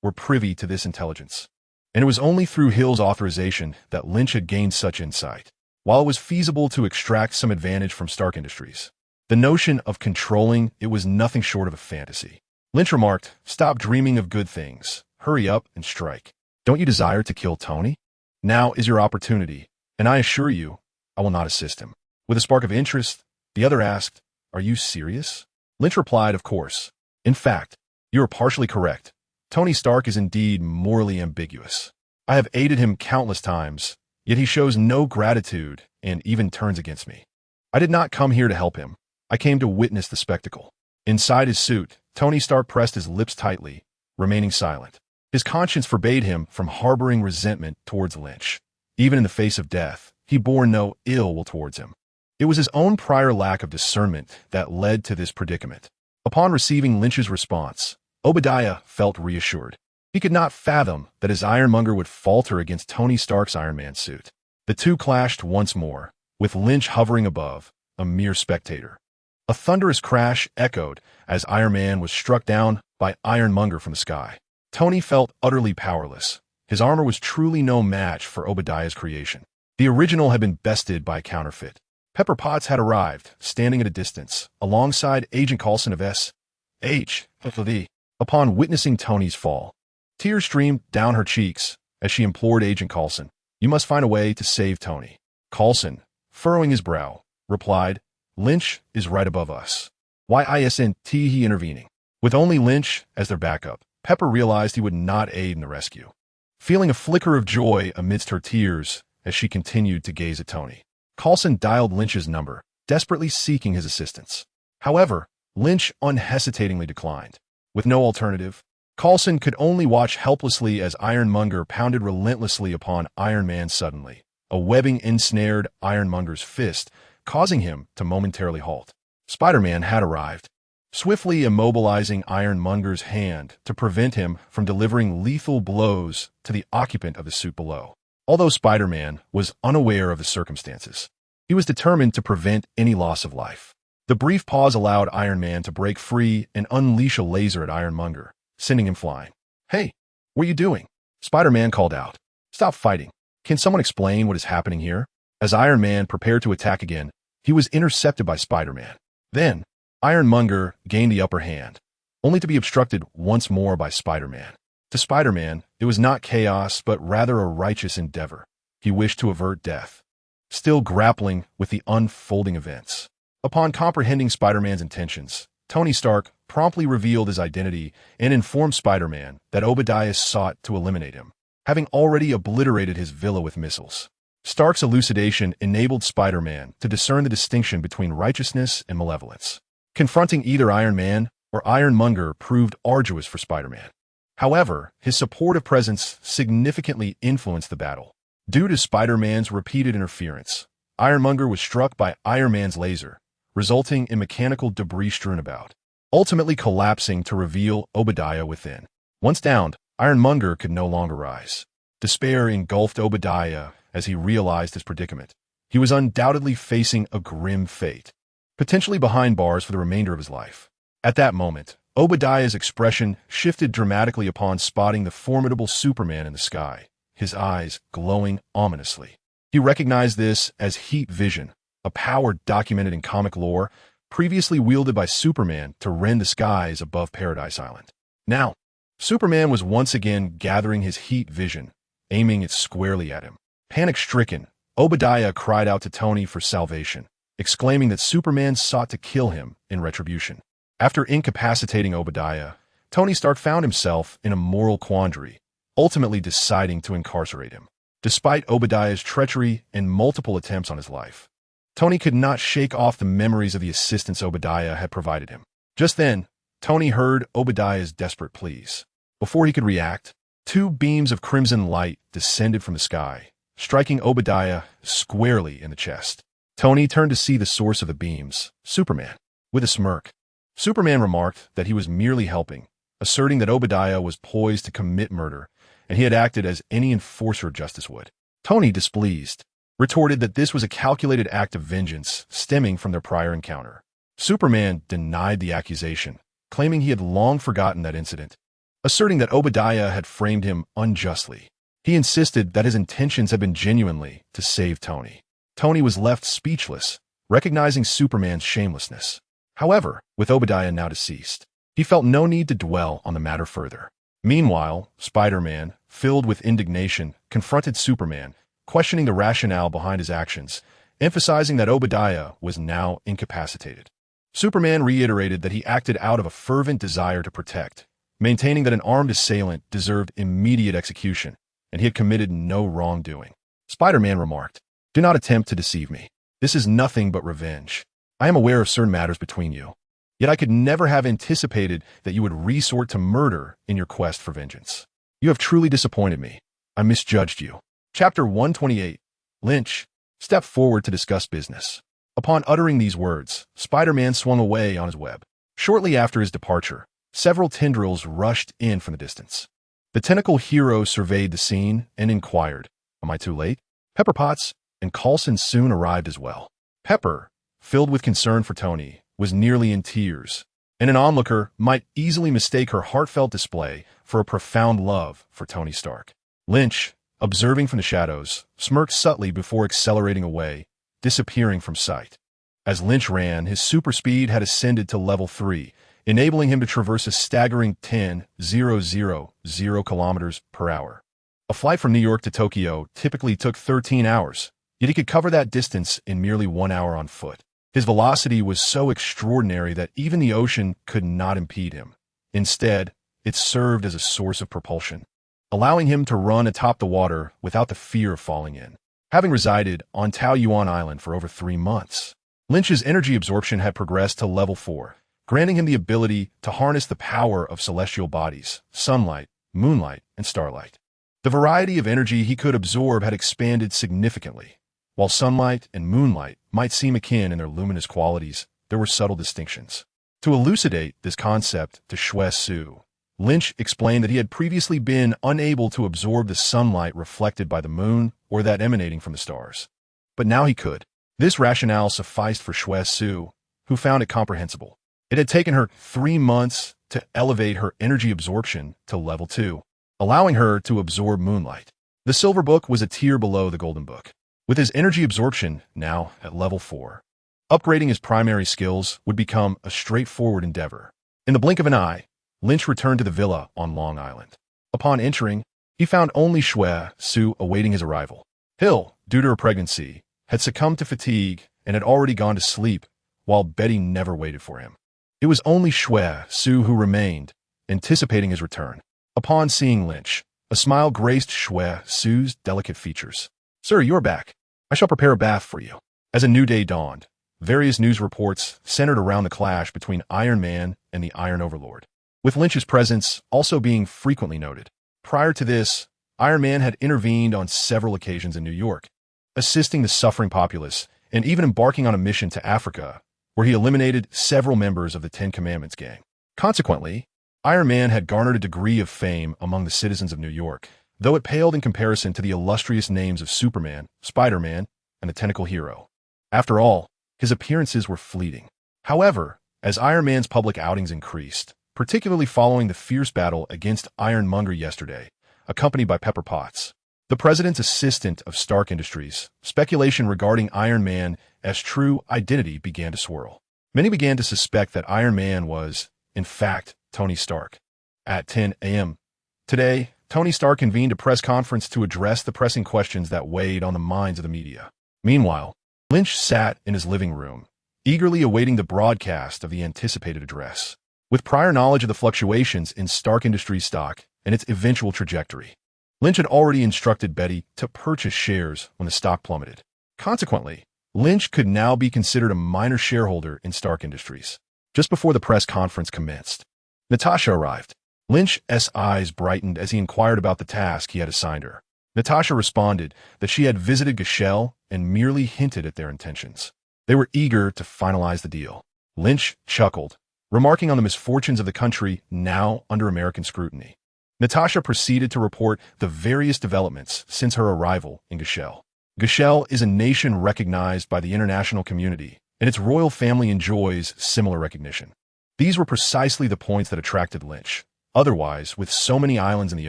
were privy to this intelligence. And it was only through Hill's authorization that Lynch had gained such insight. While it was feasible to extract some advantage from Stark Industries, the notion of controlling it was nothing short of a fantasy. Lynch remarked, "Stop dreaming of good things. Hurry up and strike. Don't you desire to kill Tony? Now is your opportunity, and I assure you, I will not assist him." With a spark of interest, the other asked, "Are you serious?" Lynch replied, "Of course. In fact, you are partially correct. Tony Stark is indeed morally ambiguous. I have aided him countless times, yet he shows no gratitude and even turns against me. I did not come here to help him. I came to witness the spectacle." Inside his suit, Tony Stark pressed his lips tightly, remaining silent. His conscience forbade him from harboring resentment towards Lynch. Even in the face of death, he bore no ill will towards him. It was his own prior lack of discernment that led to this predicament. Upon receiving Lynch's response, Obadiah felt reassured. He could not fathom that his Ironmonger would falter against Tony Stark's Iron Man suit. The two clashed once more, with Lynch hovering above, a mere spectator. A thunderous crash echoed as Iron Man was struck down by Ironmonger from the sky. Tony felt utterly powerless. His armor was truly no match for Obadiah's creation. The original had been bested by a counterfeit. Pepper Potts had arrived, standing at a distance, alongside Agent Coulson of S.H.I.E.L.D. Upon witnessing Tony's fall, tears streamed down her cheeks as she implored Agent Coulson, "You must find a way to save Tony." Coulson, furrowing his brow, replied, "Lynch is right above us. Why isn't he intervening?" With only Lynch as their backup, Pepper realized he would not aid in the rescue. Feeling a flicker of joy amidst her tears as she continued to gaze at Tony, Coulson dialed Lynch's number, desperately seeking his assistance. However, Lynch unhesitatingly declined. With no alternative, Coulson could only watch helplessly as Ironmonger pounded relentlessly upon Iron Man suddenly. A webbing ensnared Ironmonger's fist, causing him to momentarily halt. Spider-Man had arrived, swiftly immobilizing Ironmonger's hand to prevent him from delivering lethal blows to the occupant of the suit below. Although Spider-Man was unaware of the circumstances, he was determined to prevent any loss of life. The brief pause allowed Iron Man to break free and unleash a laser at Ironmonger, sending him flying. "Hey, what are you doing?" Spider-Man called out. "Stop fighting. Can someone explain what is happening here?" As Iron Man prepared to attack again, he was intercepted by Spider-Man. Then, Ironmonger gained the upper hand, only to be obstructed once more by Spider-Man. To Spider-Man, it was not chaos, but rather a righteous endeavor. He wished to avert death, still grappling with the unfolding events. Upon comprehending Spider-Man's intentions, Tony Stark promptly revealed his identity and informed Spider-Man that Obadiah sought to eliminate him, having already obliterated his villa with missiles. Stark's elucidation enabled Spider-Man to discern the distinction between righteousness and malevolence. Confronting either Iron Man or Ironmonger proved arduous for Spider-Man. However, his supportive presence significantly influenced the battle. Due to Spider-Man's repeated interference, Ironmonger was struck by Iron Man's laser, resulting in mechanical debris strewn about, ultimately collapsing to reveal Obadiah within. Once downed, Ironmonger could no longer rise. Despair engulfed Obadiah as he realized his predicament. He was undoubtedly facing a grim fate, potentially behind bars for the remainder of his life. At that moment, Obadiah's expression shifted dramatically upon spotting the formidable Superman in the sky, his eyes glowing ominously. He recognized this as heat vision, a power documented in comic lore, previously wielded by Superman to rend the skies above Paradise Island. Now, Superman was once again gathering his heat vision, aiming it squarely at him. Panic-stricken, Obadiah cried out to Tony for salvation, exclaiming that Superman sought to kill him in retribution. After incapacitating Obadiah, Tony Stark found himself in a moral quandary, ultimately deciding to incarcerate him. Despite Obadiah's treachery and multiple attempts on his life, Tony could not shake off the memories of the assistance Obadiah had provided him. Just then, Tony heard Obadiah's desperate pleas. Before he could react, two beams of crimson light descended from the sky, striking Obadiah squarely in the chest. Tony turned to see the source of the beams, Superman. With a smirk, Superman remarked that he was merely helping, asserting that Obadiah was poised to commit murder, and he had acted as any enforcer of justice would. Tony, displeased, retorted that this was a calculated act of vengeance stemming from their prior encounter. Superman denied the accusation, claiming he had long forgotten that incident, asserting that Obadiah had framed him unjustly. He insisted that his intentions had been genuinely to save Tony. Tony was left speechless, recognizing Superman's shamelessness. However, with Obadiah now deceased, he felt no need to dwell on the matter further. Meanwhile, Spider-Man, filled with indignation, confronted Superman, questioning the rationale behind his actions, emphasizing that Obadiah was now incapacitated. Superman reiterated that he acted out of a fervent desire to protect, maintaining that an armed assailant deserved immediate execution, and he had committed no wrongdoing. Spider-Man remarked, "Do not attempt to deceive me. This is nothing but revenge. I am aware of certain matters between you. Yet I could never have anticipated that you would resort to murder in your quest for vengeance. You have truly disappointed me. I misjudged you." Chapter 128. Lynch stepped forward to discuss business. Upon uttering these words, Spider-Man swung away on his web. Shortly after his departure, several tendrils rushed in from the distance. The tentacle hero surveyed the scene and inquired, "Am I too late?" Pepper Potts and Coulson soon arrived as well. Pepper, filled with concern for Tony, was nearly in tears, and an onlooker might easily mistake her heartfelt display for a profound love for Tony Stark. Lynch, observing from the shadows, smirked subtly before accelerating away, disappearing from sight. As Lynch ran, his super speed had ascended to level 3, enabling him to traverse a staggering 10,000 kilometers per hour. A flight from New York to Tokyo typically took 13 hours, yet he could cover that distance in merely 1 hour on foot. His velocity was so extraordinary that even the ocean could not impede him. Instead, it served as a source of propulsion, allowing him to run atop the water without the fear of falling in. Having resided on Taoyuan Island for over 3 months, Lynch's energy absorption had progressed to level 4, granting him the ability to harness the power of celestial bodies, sunlight, moonlight, and starlight. The variety of energy he could absorb had expanded significantly. While sunlight and moonlight might seem akin in their luminous qualities, there were subtle distinctions. To elucidate this concept to S.H.I.E.L.D, Lynch explained that he had previously been unable to absorb the sunlight reflected by the moon or that emanating from the stars. But now he could. This rationale sufficed for S.H.I.E.L.D, who found it comprehensible. It had taken her 3 months to elevate her energy absorption to level 2, allowing her to absorb moonlight. The Silver Book was a tier below the Golden Book. With his energy absorption now at level 4, upgrading his primary skills would become a straightforward endeavor. In the blink of an eye, Lynch returned to the villa on Long Island. Upon entering, he found only Sue awaiting his arrival. Hill, due to her pregnancy, had succumbed to fatigue and had already gone to sleep, while Betty never waited for him. It was only Sue who remained, anticipating his return. Upon seeing Lynch, a smile graced Sue's delicate features. "Sir, you are back. I shall prepare a bath for you." As a new day dawned, various news reports centered around the clash between Iron Man and the Iron Overlord, with Lynch's presence also being frequently noted. Prior to this, Iron Man had intervened on several occasions in New York, assisting the suffering populace and even embarking on a mission to Africa, where he eliminated several members of the Ten Commandments gang. Consequently, Iron Man had garnered a degree of fame among the citizens of New York, though it paled in comparison to the illustrious names of Superman, Spider-Man, and the Tentacle Hero. After all, his appearances were fleeting. However, as Iron Man's public outings increased, particularly following the fierce battle against Ironmonger yesterday, accompanied by Pepper Potts, the president's assistant of Stark Industries, speculation regarding Iron Man's true identity began to swirl. Many began to suspect that Iron Man was, in fact, Tony Stark. At 10 a.m. today, Tony Stark convened a press conference to address the pressing questions that weighed on the minds of the media. Meanwhile, Lynch sat in his living room, eagerly awaiting the broadcast of the anticipated address. With prior knowledge of the fluctuations in Stark Industries stock and its eventual trajectory, Lynch had already instructed Betty to purchase shares when the stock plummeted. Consequently, Lynch could now be considered a minor shareholder in Stark Industries. Just before the press conference commenced, Natasha arrived. Lynch's eyes brightened as he inquired about the task he had assigned her. Natasha responded that she had visited S.H.I.E.L.D and merely hinted at their intentions. They were eager to finalize the deal. Lynch chuckled, remarking on the misfortunes of the country now under American scrutiny. Natasha proceeded to report the various developments since her arrival in S.H.I.E.L.D. S.H.I.E.L.D is a nation recognized by the international community, and its royal family enjoys similar recognition. These were precisely the points that attracted Lynch, Otherwise, with so many islands in the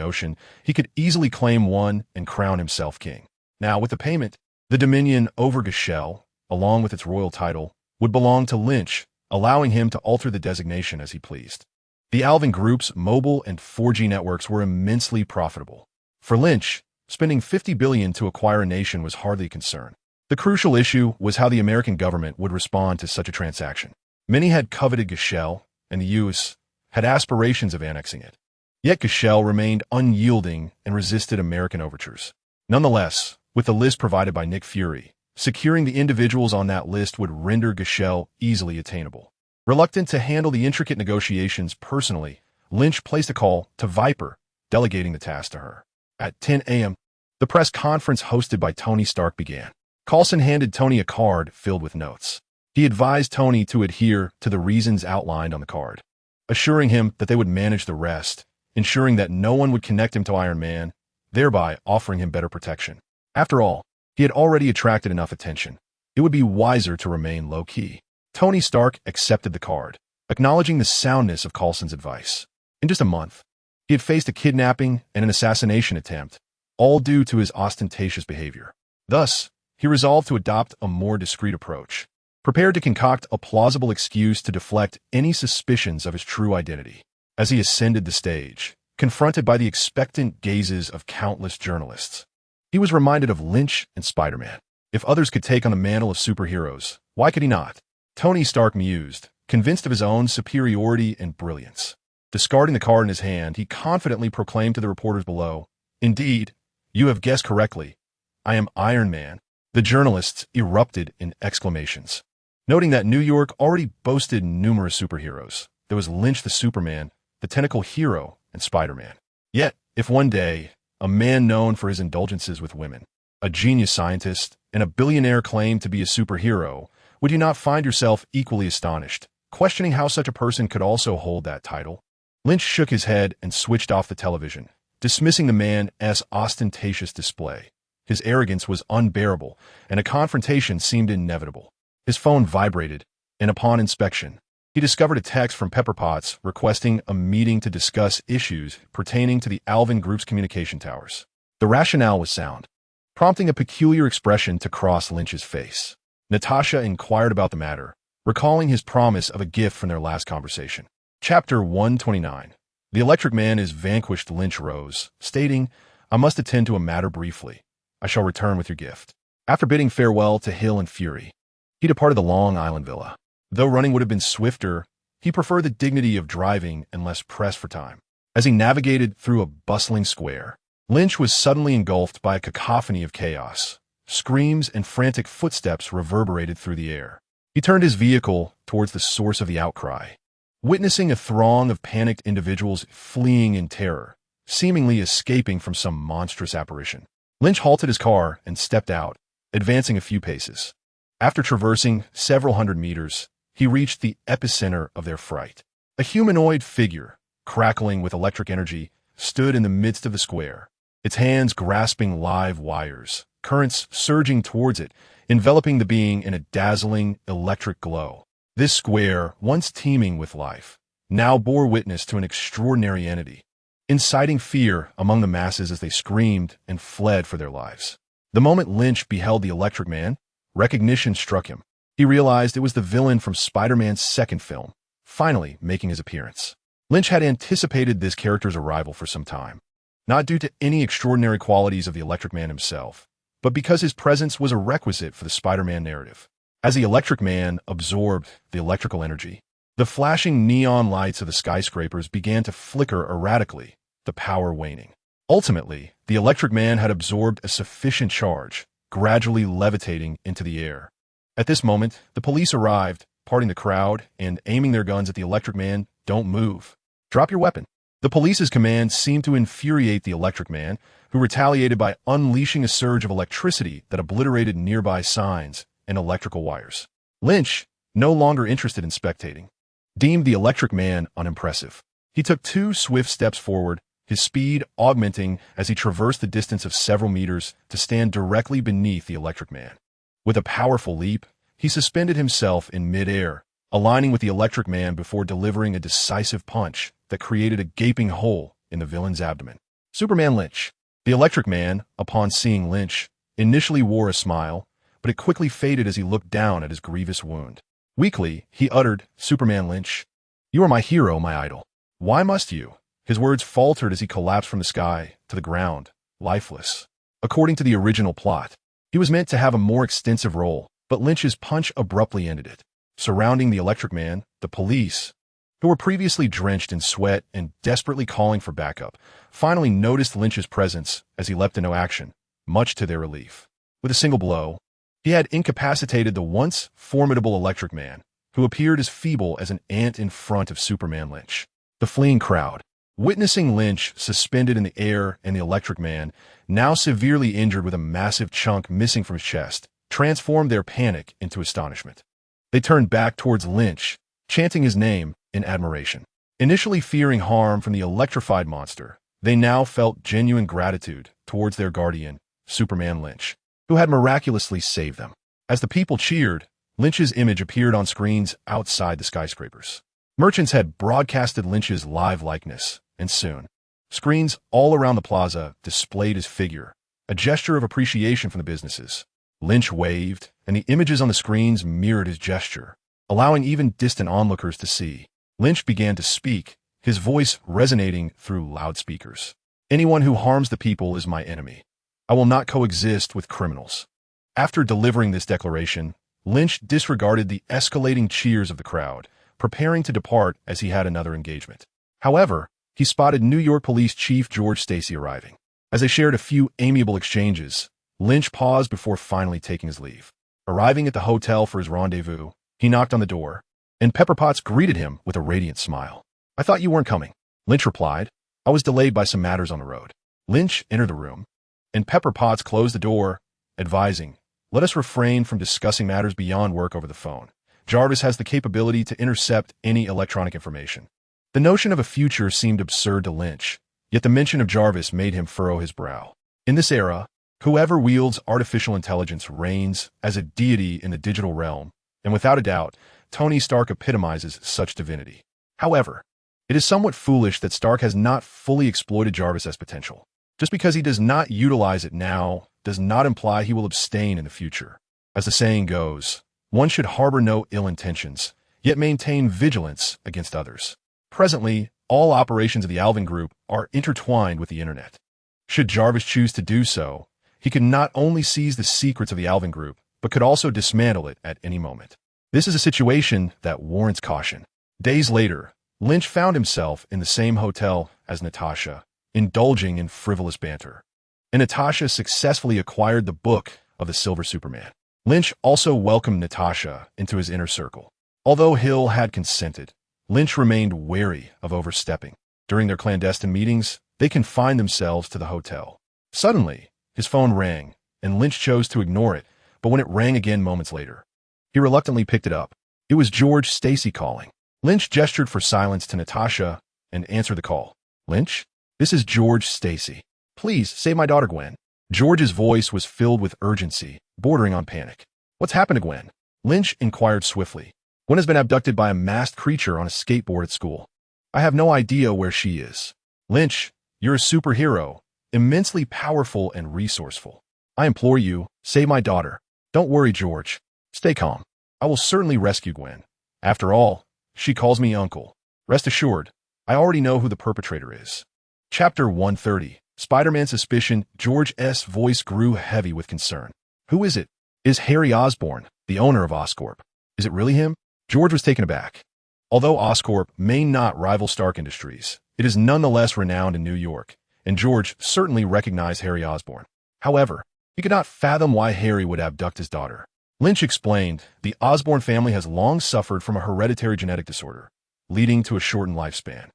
ocean, he could easily claim one and crown himself king. Now, with the payment, the dominion over S.H.I.E.L.D, along with its royal title, would belong to Lin Qi, allowing him to alter the designation as he pleased. The Alvin Group's mobile and 4G networks were immensely profitable. For Lin Qi, spending $50 billion to acquire a nation was hardly a concern. The crucial issue was how the American government would respond to such a transaction. Many had coveted S.H.I.E.L.D, and the U.S. had aspirations of annexing it. Yet S.H.I.E.L.D remained unyielding and resisted American overtures. Nonetheless, with the list provided by Nick Fury, securing the individuals on that list would render S.H.I.E.L.D easily attainable. Reluctant to handle the intricate negotiations personally, Lin Qi placed a call to Viper, delegating the task to her. At 10 a.m., the press conference hosted by Tony Stark began. Coulson handed Tony a card filled with notes. He advised Tony to adhere to the reasons outlined on the card, assuring him that they would manage the rest, ensuring that no one would connect him to Iron Man, thereby offering him better protection. After all, he had already attracted enough attention. It would be wiser to remain low-key. Tony Stark accepted the card, acknowledging the soundness of Coulson's advice. In just a month, he had faced a kidnapping and an assassination attempt, all due to his ostentatious behavior. Thus, he resolved to adopt a more discreet approach, prepared to concoct a plausible excuse to deflect any suspicions of his true identity. As he ascended the stage, confronted by the expectant gazes of countless journalists, he was reminded of Lin Qi and Spider-Man. If others could take on the mantle of superheroes, why could he not? Tony Stark mused, convinced of his own superiority and brilliance. Discarding the card in his hand, he confidently proclaimed to the reporters below, "Indeed, you have guessed correctly. I am Iron Man." The journalists erupted in exclamations. Noting that New York already boasted numerous superheroes, there was Lin Qi the Superman, the Tentacle Hero, and Spider-Man. Yet, if one day, a man known for his indulgences with women, a genius scientist, and a billionaire claimed to be a superhero, would you not find yourself equally astonished, questioning how such a person could also hold that title? Lin Qi shook his head and switched off the television, dismissing the man's ostentatious display. His arrogance was unbearable, and a confrontation seemed inevitable. His phone vibrated, and upon inspection, he discovered a text from Pepper Potts requesting a meeting to discuss issues pertaining to the Alvin Group's communication towers. The rationale was sound, prompting a peculiar expression to cross Lin Qi's face. Natasha inquired about the matter, recalling his promise of a gift from their last conversation. Chapter 129. The Electric Man is vanquished. Lin Qi rose, stating, "I must attend to a matter briefly. I shall return with your gift." After bidding farewell to Hill and Fury, he departed the Long Island villa. Though running would have been swifter, he preferred the dignity of driving and less pressed for time. As he navigated through a bustling square, Lin Qi was suddenly engulfed by a cacophony of chaos. Screams and frantic footsteps reverberated through the air. He turned his vehicle towards the source of the outcry, witnessing a throng of panicked individuals fleeing in terror, seemingly escaping from some monstrous apparition. Lin Qi halted his car and stepped out, advancing a few paces. After traversing several hundred meters, he reached the epicenter of their fright. A humanoid figure, crackling with electric energy, stood in the midst of the square, its hands grasping live wires, currents surging towards it, enveloping the being in a dazzling electric glow. This square, once teeming with life, now bore witness to an extraordinary entity, inciting fear among the masses as they screamed and fled for their lives. The moment Lin Qi beheld the Electric Man, recognition struck him. He realized it was the villain from Spider-Man's second film, finally making his appearance. Lin Qi had anticipated this character's arrival for some time, not due to any extraordinary qualities of the Electric Man himself, but because his presence was a requisite for the Spider-Man narrative. As the Electric Man absorbed the electrical energy, the flashing neon lights of the skyscrapers began to flicker erratically, the power waning. Ultimately, the Electric Man had absorbed a sufficient charge, gradually levitating into the air. At this moment, the police arrived, parting the crowd and aiming their guns at the Electric Man. "Don't move. Drop your weapon." The police's command seemed to infuriate the Electric Man, who retaliated by unleashing a surge of electricity that obliterated nearby signs and electrical wires. Lin Qi, no longer interested in spectating, deemed the Electric Man unimpressive. He took 2 swift steps forward, his speed augmenting as he traversed the distance of several meters to stand directly beneath the Electric Man. With a powerful leap, he suspended himself in midair, aligning with the Electric Man before delivering a decisive punch, that created a gaping hole in the villain's abdomen. Superman Lynch. The Electric Man, upon seeing Lynch, initially wore a smile, but it quickly faded as he looked down at his grievous wound. Weakly, he uttered, "Superman Lynch, you are my hero, my idol. Why must you?" His words faltered as he collapsed from the sky to the ground, lifeless. According to the original plot, he was meant to have a more extensive role, but Lynch's punch abruptly ended it. Surrounding the Electric Man, the police, who were previously drenched in sweat and desperately calling for backup, finally noticed Lynch's presence as he leapt into action, much to their relief. With a single blow, he had incapacitated the once formidable Electric Man, who appeared as feeble as an ant in front of Superman Lynch. The fleeing crowd, witnessing Lynch suspended in the air and the Electric Man, now severely injured with a massive chunk missing from his chest, transformed their panic into astonishment. They turned back towards Lynch, chanting his name in admiration. Initially fearing harm from the electrified monster, they now felt genuine gratitude towards their guardian, Superman Lynch, who had miraculously saved them. As the people cheered, Lynch's image appeared on screens outside the skyscrapers. Merchants had broadcasted Lynch's live likeness, and soon, screens all around the plaza displayed his figure, a gesture of appreciation from the businesses. Lynch waved, and the images on the screens mirrored his gesture, allowing even distant onlookers to see. Lynch began to speak, his voice resonating through loudspeakers. "Anyone who harms the people is my enemy. I will not coexist with criminals." After delivering this declaration, Lynch disregarded the escalating cheers of the crowd, preparing to depart as he had another engagement. However, he spotted New York Police Chief George Stacy arriving. As they shared a few amiable exchanges, Lynch paused before finally taking his leave. Arriving at the hotel for his rendezvous, he knocked on the door, and Pepper Potts greeted him with a radiant smile. "I thought you weren't coming," Lynch replied. "I was delayed by some matters on the road." Lynch entered the room, and Pepper Potts closed the door, advising, "Let us refrain from discussing matters beyond work over the phone. Jarvis has the capability to intercept any electronic information." The notion of a future seemed absurd to Lynch, yet the mention of Jarvis made him furrow his brow. In this era, whoever wields artificial intelligence reigns as a deity in the digital realm, and without a doubt, Tony Stark epitomizes such divinity. However, it is somewhat foolish that Stark has not fully exploited Jarvis's potential. Just because he does not utilize it now does not imply he will abstain in the future. As the saying goes, one should harbor no ill intentions, yet maintain vigilance against others. Presently, all operations of the Alvin Group are intertwined with the internet. Should Jarvis choose to do so, he could not only seize the secrets of the Alvin Group, but could also dismantle it at any moment. This is a situation that warrants caution. Days later, Lynch found himself in the same hotel as Natasha, indulging in frivolous banter. And Natasha successfully acquired the book of the Silver Superman. Lynch also welcomed Natasha into his inner circle. Although Hill had consented, Lynch remained wary of overstepping. During their clandestine meetings, they confined themselves to the hotel. Suddenly, his phone rang, and Lynch chose to ignore it, but when it rang again moments later, he reluctantly picked it up. It was George Stacy calling. Lynch gestured for silence to Natasha and answered the call. "Lynch, this is George Stacy. Please save my daughter Gwen." George's voice was filled with urgency, bordering on panic. "What's happened to Gwen?" Lynch inquired swiftly. "Gwen has been abducted by a masked creature on a skateboard at school. I have no idea where she is." "Lynch, you're a superhero, immensely powerful and resourceful. I implore you, save my daughter. Don't worry, George. Stay calm. I will certainly rescue Gwen. After all, she calls me uncle. Rest assured, I already know who the perpetrator is." Chapter 130. Spider-Man's suspicion. George's voice grew heavy with concern. "Who is it? Is Harry Osborn, the owner of Oscorp? Is it really him?" George was taken aback. Although Oscorp may not rival Stark Industries, it is nonetheless renowned in New York, and George certainly recognized Harry Osborn. However, he could not fathom why Harry would abduct his daughter. Lynch explained, the Osborn family has long suffered from a hereditary genetic disorder, leading to a shortened lifespan.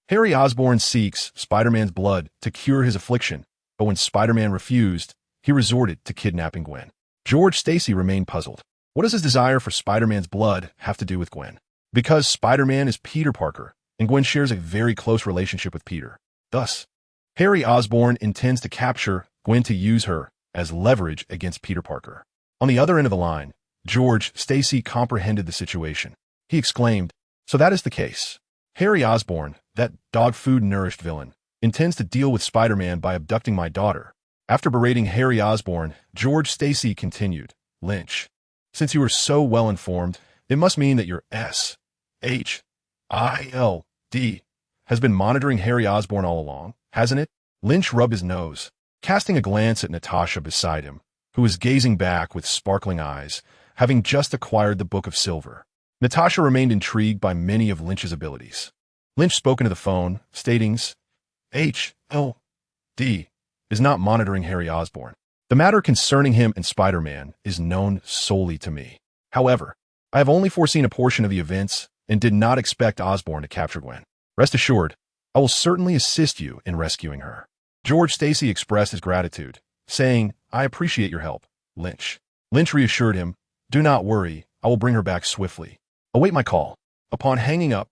Harry Osborn seeks Spider-Man's blood to cure his affliction, but when Spider-Man refused, he resorted to kidnapping Gwen. George Stacy remained puzzled. What does his desire for Spider-Man's blood have to do with Gwen? Because Spider-Man is Peter Parker, and Gwen shares a very close relationship with Peter. Thus, Harry Osborn intends to capture Gwen to use her as leverage against Peter Parker. On the other end of the line, George Stacy comprehended the situation. He exclaimed, "So that is the case. Harry Osborn, that dog food-nourished villain, intends to deal with Spider-Man by abducting my daughter. After berating Harry Osborn, George Stacy continued, Lynch, since you are so well-informed, it must mean that your S.H.I.E.L.D has been monitoring Harry Osborn all along, hasn't it? Lynch rubbed his nose, casting a glance at Natasha beside him, who was gazing back with sparkling eyes, having just acquired the Book of Silver. Natasha remained intrigued by many of Lynch's abilities. Lynch spoke into the phone, stating, H.L.D. is not monitoring Harry Osborn. The matter concerning him and Spider-Man is known solely to me. However, I have only foreseen a portion of the events and did not expect Osborn to capture Gwen. Rest assured, I will certainly assist you in rescuing her. George Stacy expressed his gratitude, saying, I appreciate your help, Lynch. Lynch reassured him, do not worry, I will bring her back swiftly. Await my call. Upon hanging up,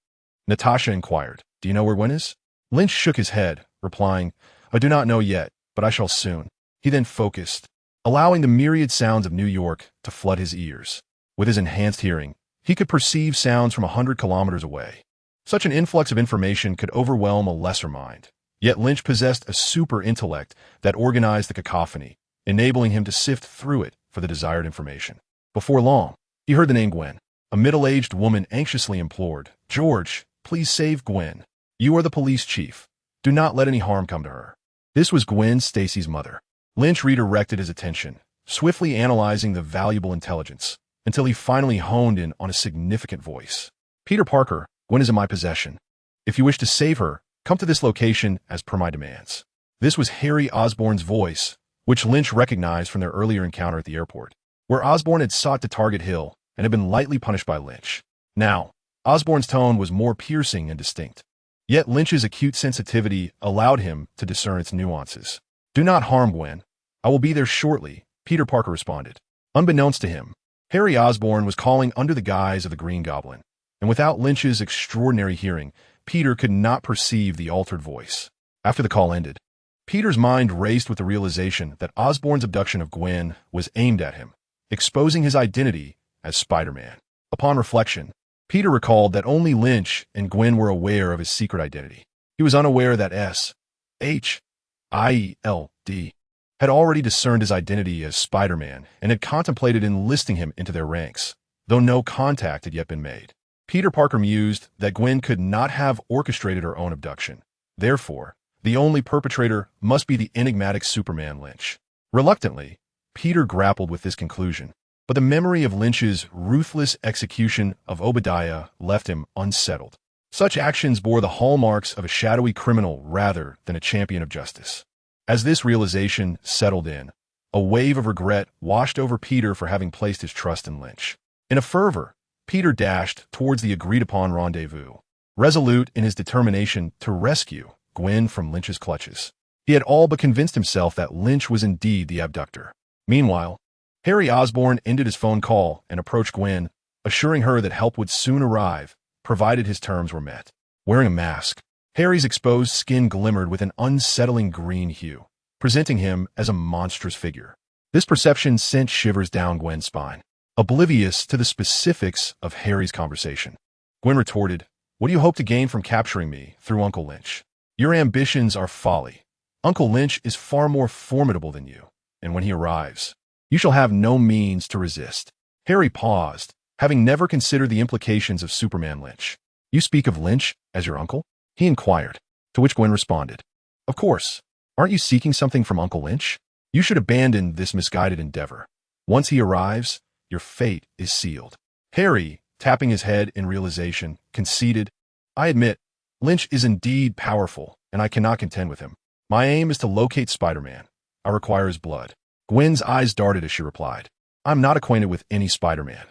Natasha inquired, do you know where Gwen is? Lynch shook his head, replying, I do not know yet, but I shall soon. He then focused, allowing the myriad sounds of New York to flood his ears. With his enhanced hearing, he could perceive sounds from 100 kilometers away. Such an influx of information could overwhelm a lesser mind. Yet Lynch possessed a super intellect that organized the cacophony, enabling him to sift through it for the desired information. Before long, he heard the name Gwen. A middle-aged woman anxiously implored, George, please save Gwen. You are the police chief. Do not let any harm come to her. This was Gwen Stacy's mother. Lynch redirected his attention, swiftly analyzing the valuable intelligence, until he finally honed in on a significant voice. Peter Parker, Gwen is in my possession. If you wish to save her, come to this location as per my demands. This was Harry Osborn's voice, which Lynch recognized from their earlier encounter at the airport, where Osborn had sought to target Hill and had been lightly punished by Lynch. Now, Osborn's tone was more piercing and distinct. Yet Lynch's acute sensitivity allowed him to discern its nuances. Do not harm Gwen. I will be there shortly, Peter Parker responded. Unbeknownst to him, Harry Osborn was calling under the guise of the Green Goblin, and without Lynch's extraordinary hearing, Peter could not perceive the altered voice. After the call ended, Peter's mind raced with the realization that Osborn's abduction of Gwen was aimed at him, exposing his identity as Spider-Man. Upon reflection, Peter recalled that only Lynch and Gwen were aware of his secret identity. He was unaware that S.H.I.E.L.D. had already discerned his identity as Spider-Man and had contemplated enlisting him into their ranks, though no contact had yet been made. Peter Parker mused that Gwen could not have orchestrated her own abduction. Therefore, the only perpetrator must be the enigmatic Superman Lynch. Reluctantly, Peter grappled with this conclusion, but the memory of Lynch's ruthless execution of Obadiah left him unsettled. Such actions bore the hallmarks of a shadowy criminal rather than a champion of justice. As this realization settled in, a wave of regret washed over Peter for having placed his trust in Lynch. In a fervor, Peter dashed towards the agreed-upon rendezvous, resolute in his determination to rescue Gwen from Lynch's clutches. He had all but convinced himself that Lynch was indeed the abductor. Meanwhile, Harry Osborn ended his phone call and approached Gwen, assuring her that help would soon arrive, provided his terms were met. Wearing a mask, Harry's exposed skin glimmered with an unsettling green hue, presenting him as a monstrous figure. This perception sent shivers down Gwen's spine, oblivious to the specifics of Harry's conversation. Gwen retorted, "What do you hope to gain from capturing me through Uncle Lynch? Your ambitions are folly. Uncle Lynch is far more formidable than you, and when he arrives, you shall have no means to resist." Harry paused, having never considered the implications of Superman Lynch. "You speak of Lynch as your uncle?" he inquired, to which Gwen responded, "Of course. Aren't you seeking something from Uncle Lynch? You should abandon this misguided endeavor. Once he arrives, your fate is sealed." Harry, tapping his head in realization, conceded, "I admit, Lynch is indeed powerful, and I cannot contend with him. My aim is to locate Spider-Man. I require his blood." Gwen's eyes darted as she replied, "I'm not acquainted with any Spider-Man.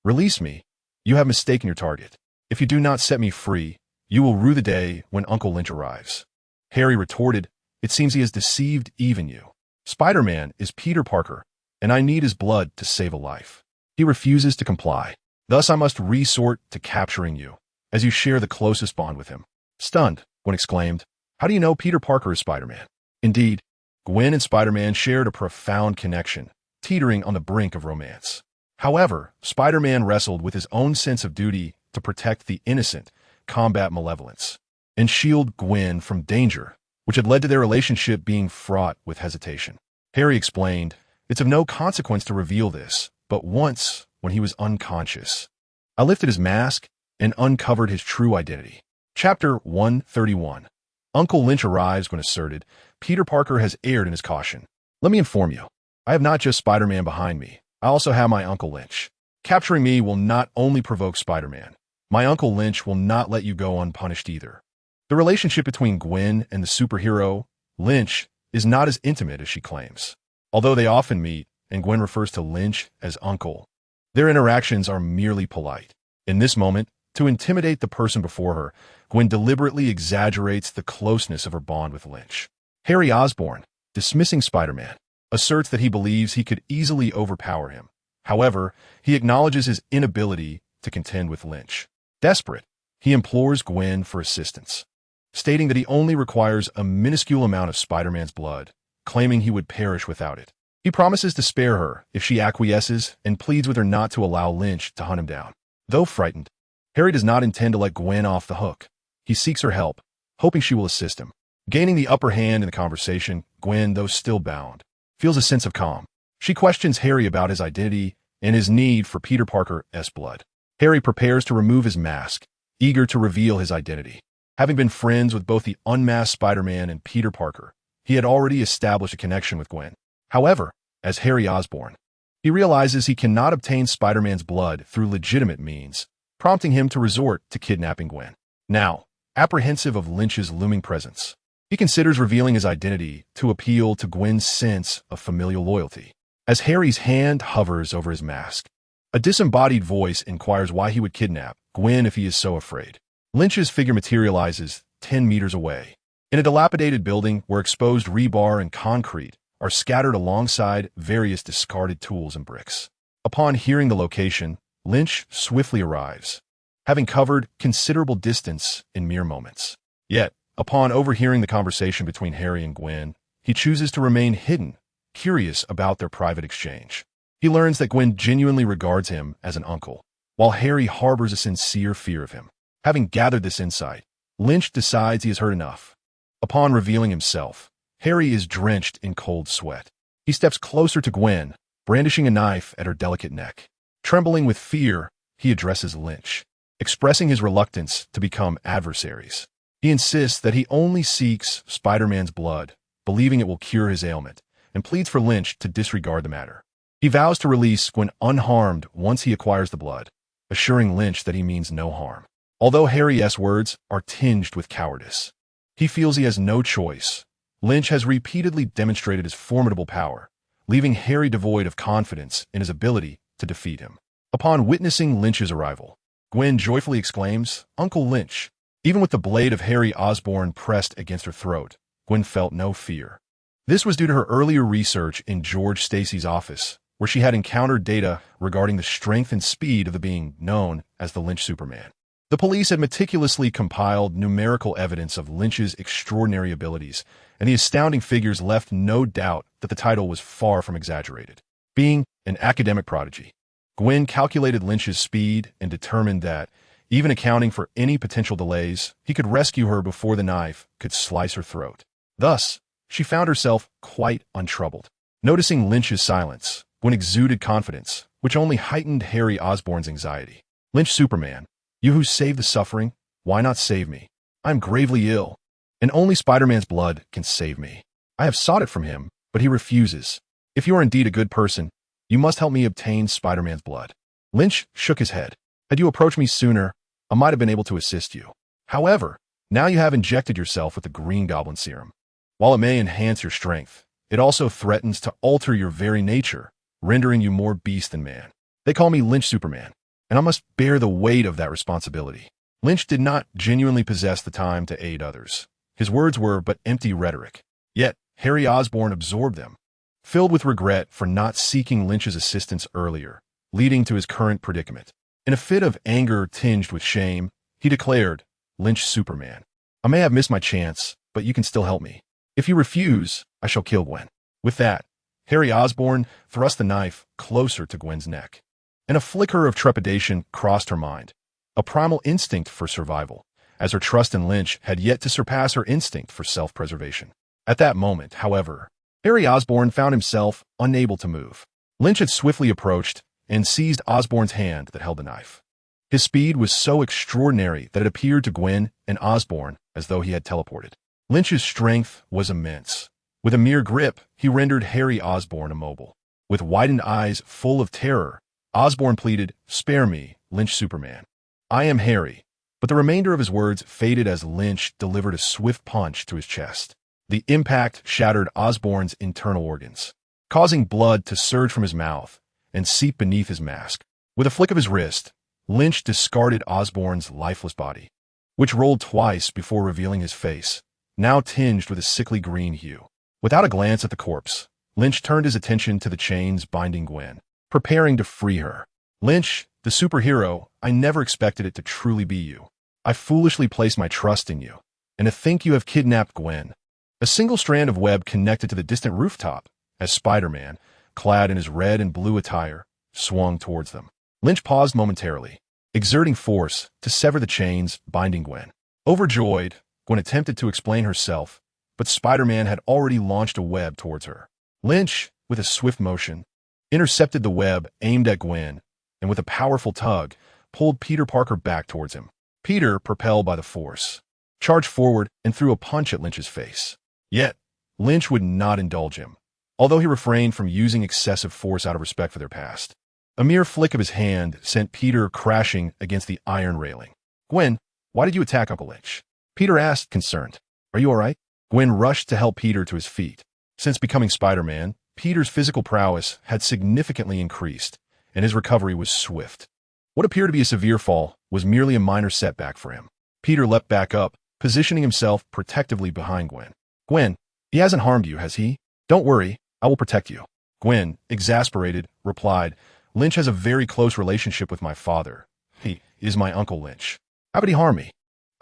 Release me. You have mistaken your target. If you do not set me free, you will rue the day when Uncle Lynch arrives." Harry retorted, "It seems he has deceived even you. Spider-Man is Peter Parker, and I need his blood to save a life. He refuses to comply. Thus I must resort to capturing you, as you share the closest bond with him." Stunned, Gwen exclaimed, "How do you know Peter Parker is Spider-Man?" Indeed, Gwen and Spider-Man shared a profound connection, teetering on the brink of romance. However, Spider-Man wrestled with his own sense of duty to protect the innocent, combat malevolence and shield Gwen from danger, which had led to their relationship being fraught with hesitation. Harry explained, "It's of no consequence to reveal this, but once, when he was unconscious, I lifted his mask and uncovered his true identity." Chapter 131. Uncle Lynch arrives when asserted, Peter Parker has erred in his caution. "Let me inform you, I have not just Spider-Man behind me, I also have my Uncle Lynch. Capturing me will not only provoke Spider-Man, my Uncle Lynch will not let you go unpunished either." The relationship between Gwen and the superhero, Lynch, is not as intimate as she claims. Although they often meet, and Gwen refers to Lynch as Uncle, their interactions are merely polite. In this moment, to intimidate the person before her, Gwen deliberately exaggerates the closeness of her bond with Lynch. Harry Osborn, dismissing Spider-Man, asserts that he believes he could easily overpower him. However, he acknowledges his inability to contend with Lynch. Desperate, he implores Gwen for assistance, stating that he only requires a minuscule amount of Spider-Man's blood, claiming he would perish without it. He promises to spare her if she acquiesces and pleads with her not to allow Lynch to hunt him down. Though frightened, Harry does not intend to let Gwen off the hook. He seeks her help, hoping she will assist him. Gaining the upper hand in the conversation, Gwen, though still bound, feels a sense of calm. She questions Harry about his identity and his need for Peter Parker's blood. Harry prepares to remove his mask, eager to reveal his identity. Having been friends with both the unmasked Spider-Man and Peter Parker, he had already established a connection with Gwen. However, as Harry Osborn, he realizes he cannot obtain Spider-Man's blood through legitimate means, prompting him to resort to kidnapping Gwen. Now, apprehensive of Lynch's looming presence, he considers revealing his identity to appeal to Gwen's sense of familial loyalty. As Harry's hand hovers over his mask, a disembodied voice inquires why he would kidnap Gwen if he is so afraid. Lynch's figure materializes 10 meters away, in a dilapidated building where exposed rebar and concrete are scattered alongside various discarded tools and bricks. Upon hearing the location, Lynch swiftly arrives, having covered considerable distance in mere moments. Yet, upon overhearing the conversation between Harry and Gwen, he chooses to remain hidden, curious about their private exchange. He learns that Gwen genuinely regards him as an uncle, while Harry harbors a sincere fear of him. Having gathered this insight, Lynch decides he has heard enough. Upon revealing himself, Harry is drenched in cold sweat. He steps closer to Gwen, brandishing a knife at her delicate neck. Trembling with fear, he addresses Lynch, expressing his reluctance to become adversaries. He insists that he only seeks Spider-Man's blood, believing it will cure his ailment, and pleads for Lynch to disregard the matter. He vows to release Gwen unharmed once he acquires the blood, assuring Lynch that he means no harm. Although Harry's words are tinged with cowardice, he feels he has no choice. Lynch has repeatedly demonstrated his formidable power, leaving Harry devoid of confidence in his ability to defeat him. Upon witnessing Lynch's arrival, Gwen joyfully exclaims, "Uncle Lynch!" Even with the blade of Harry Osborn pressed against her throat, Gwen felt no fear. This was due to her earlier research in George Stacy's office, where she had encountered data regarding the strength and speed of the being known as the Lynch Superman. The police had meticulously compiled numerical evidence of Lynch's extraordinary abilities, and the astounding figures left no doubt that the title was far from exaggerated. Being an academic prodigy, Gwen calculated Lynch's speed and determined that, even accounting for any potential delays, he could rescue her before the knife could slice her throat. Thus, she found herself quite untroubled. Noticing Lynch's silence, Gwen exuded confidence, which only heightened Harry Osborn's anxiety. "Lynch Superman, you who saved the suffering, why not save me? I am gravely ill, and only Spider-Man's blood can save me. I have sought it from him, but he refuses. If you are indeed a good person, you must help me obtain Spider-Man's blood." Lynch shook his head. "Had you approached me sooner, I might have been able to assist you. However, now you have injected yourself with the Green Goblin serum. While it may enhance your strength, it also threatens to alter your very nature, rendering you more beast than man. They call me Lynch Superman, and I must bear the weight of that responsibility." Lynch did not genuinely possess the time to aid others. His words were but empty rhetoric. Yet, Harry Osborn absorbed them, filled with regret for not seeking Lynch's assistance earlier, leading to his current predicament. In a fit of anger tinged with shame, he declared, "Lynch Superman, I may have missed my chance, but you can still help me. If you refuse, I shall kill Gwen." With that, Harry Osborn thrust the knife closer to Gwen's neck, and a flicker of trepidation crossed her mind. A primal instinct for survival, as her trust in Lynch had yet to surpass her instinct for self-preservation. At that moment, however, Harry Osborn found himself unable to move. Lynch had swiftly approached and seized Osborn's hand that held the knife. His speed was so extraordinary that it appeared to Gwen and Osborn as though he had teleported. Lynch's strength was immense. With a mere grip, he rendered Harry Osborn immobile. With widened eyes full of terror, Osborn pleaded, "Spare me, Lynch Superman. I am Harry." But the remainder of his words faded as Lynch delivered a swift punch to his chest. The impact shattered Osborn's internal organs, causing blood to surge from his mouth and seep beneath his mask. With a flick of his wrist, Lynch discarded Osborn's lifeless body, which rolled twice before revealing his face, now tinged with a sickly green hue. Without a glance at the corpse, Lynch turned his attention to the chains binding Gwen, preparing to free her. "Lynch, the superhero, I never expected it to truly be you. I foolishly placed my trust in you, and to think you have kidnapped Gwen." A single strand of web connected to the distant rooftop as Spider-Man, clad in his red and blue attire, swung towards them. Lynch paused momentarily, exerting force to sever the chains binding Gwen. Overjoyed, Gwen attempted to explain herself, but Spider-Man had already launched a web towards her. Lynch, with a swift motion, intercepted the web aimed at Gwen, and with a powerful tug, pulled Peter Parker back towards him. Peter, propelled by the force, charged forward and threw a punch at Lynch's face. Yet, Lynch would not indulge him, although he refrained from using excessive force out of respect for their past. A mere flick of his hand sent Peter crashing against the iron railing. "Gwen, why did you attack Uncle Lynch?" Peter asked, concerned. "Are you all right?" Gwen rushed to help Peter to his feet. Since becoming Spider-Man, Peter's physical prowess had significantly increased, and his recovery was swift. What appeared to be a severe fall was merely a minor setback for him. Peter leapt back up, positioning himself protectively behind Gwen. "Gwen, he hasn't harmed you, has he? Don't worry, I will protect you." Gwen, exasperated, replied, "Lynch has a very close relationship with my father. He is my Uncle Lynch. How could he harm me?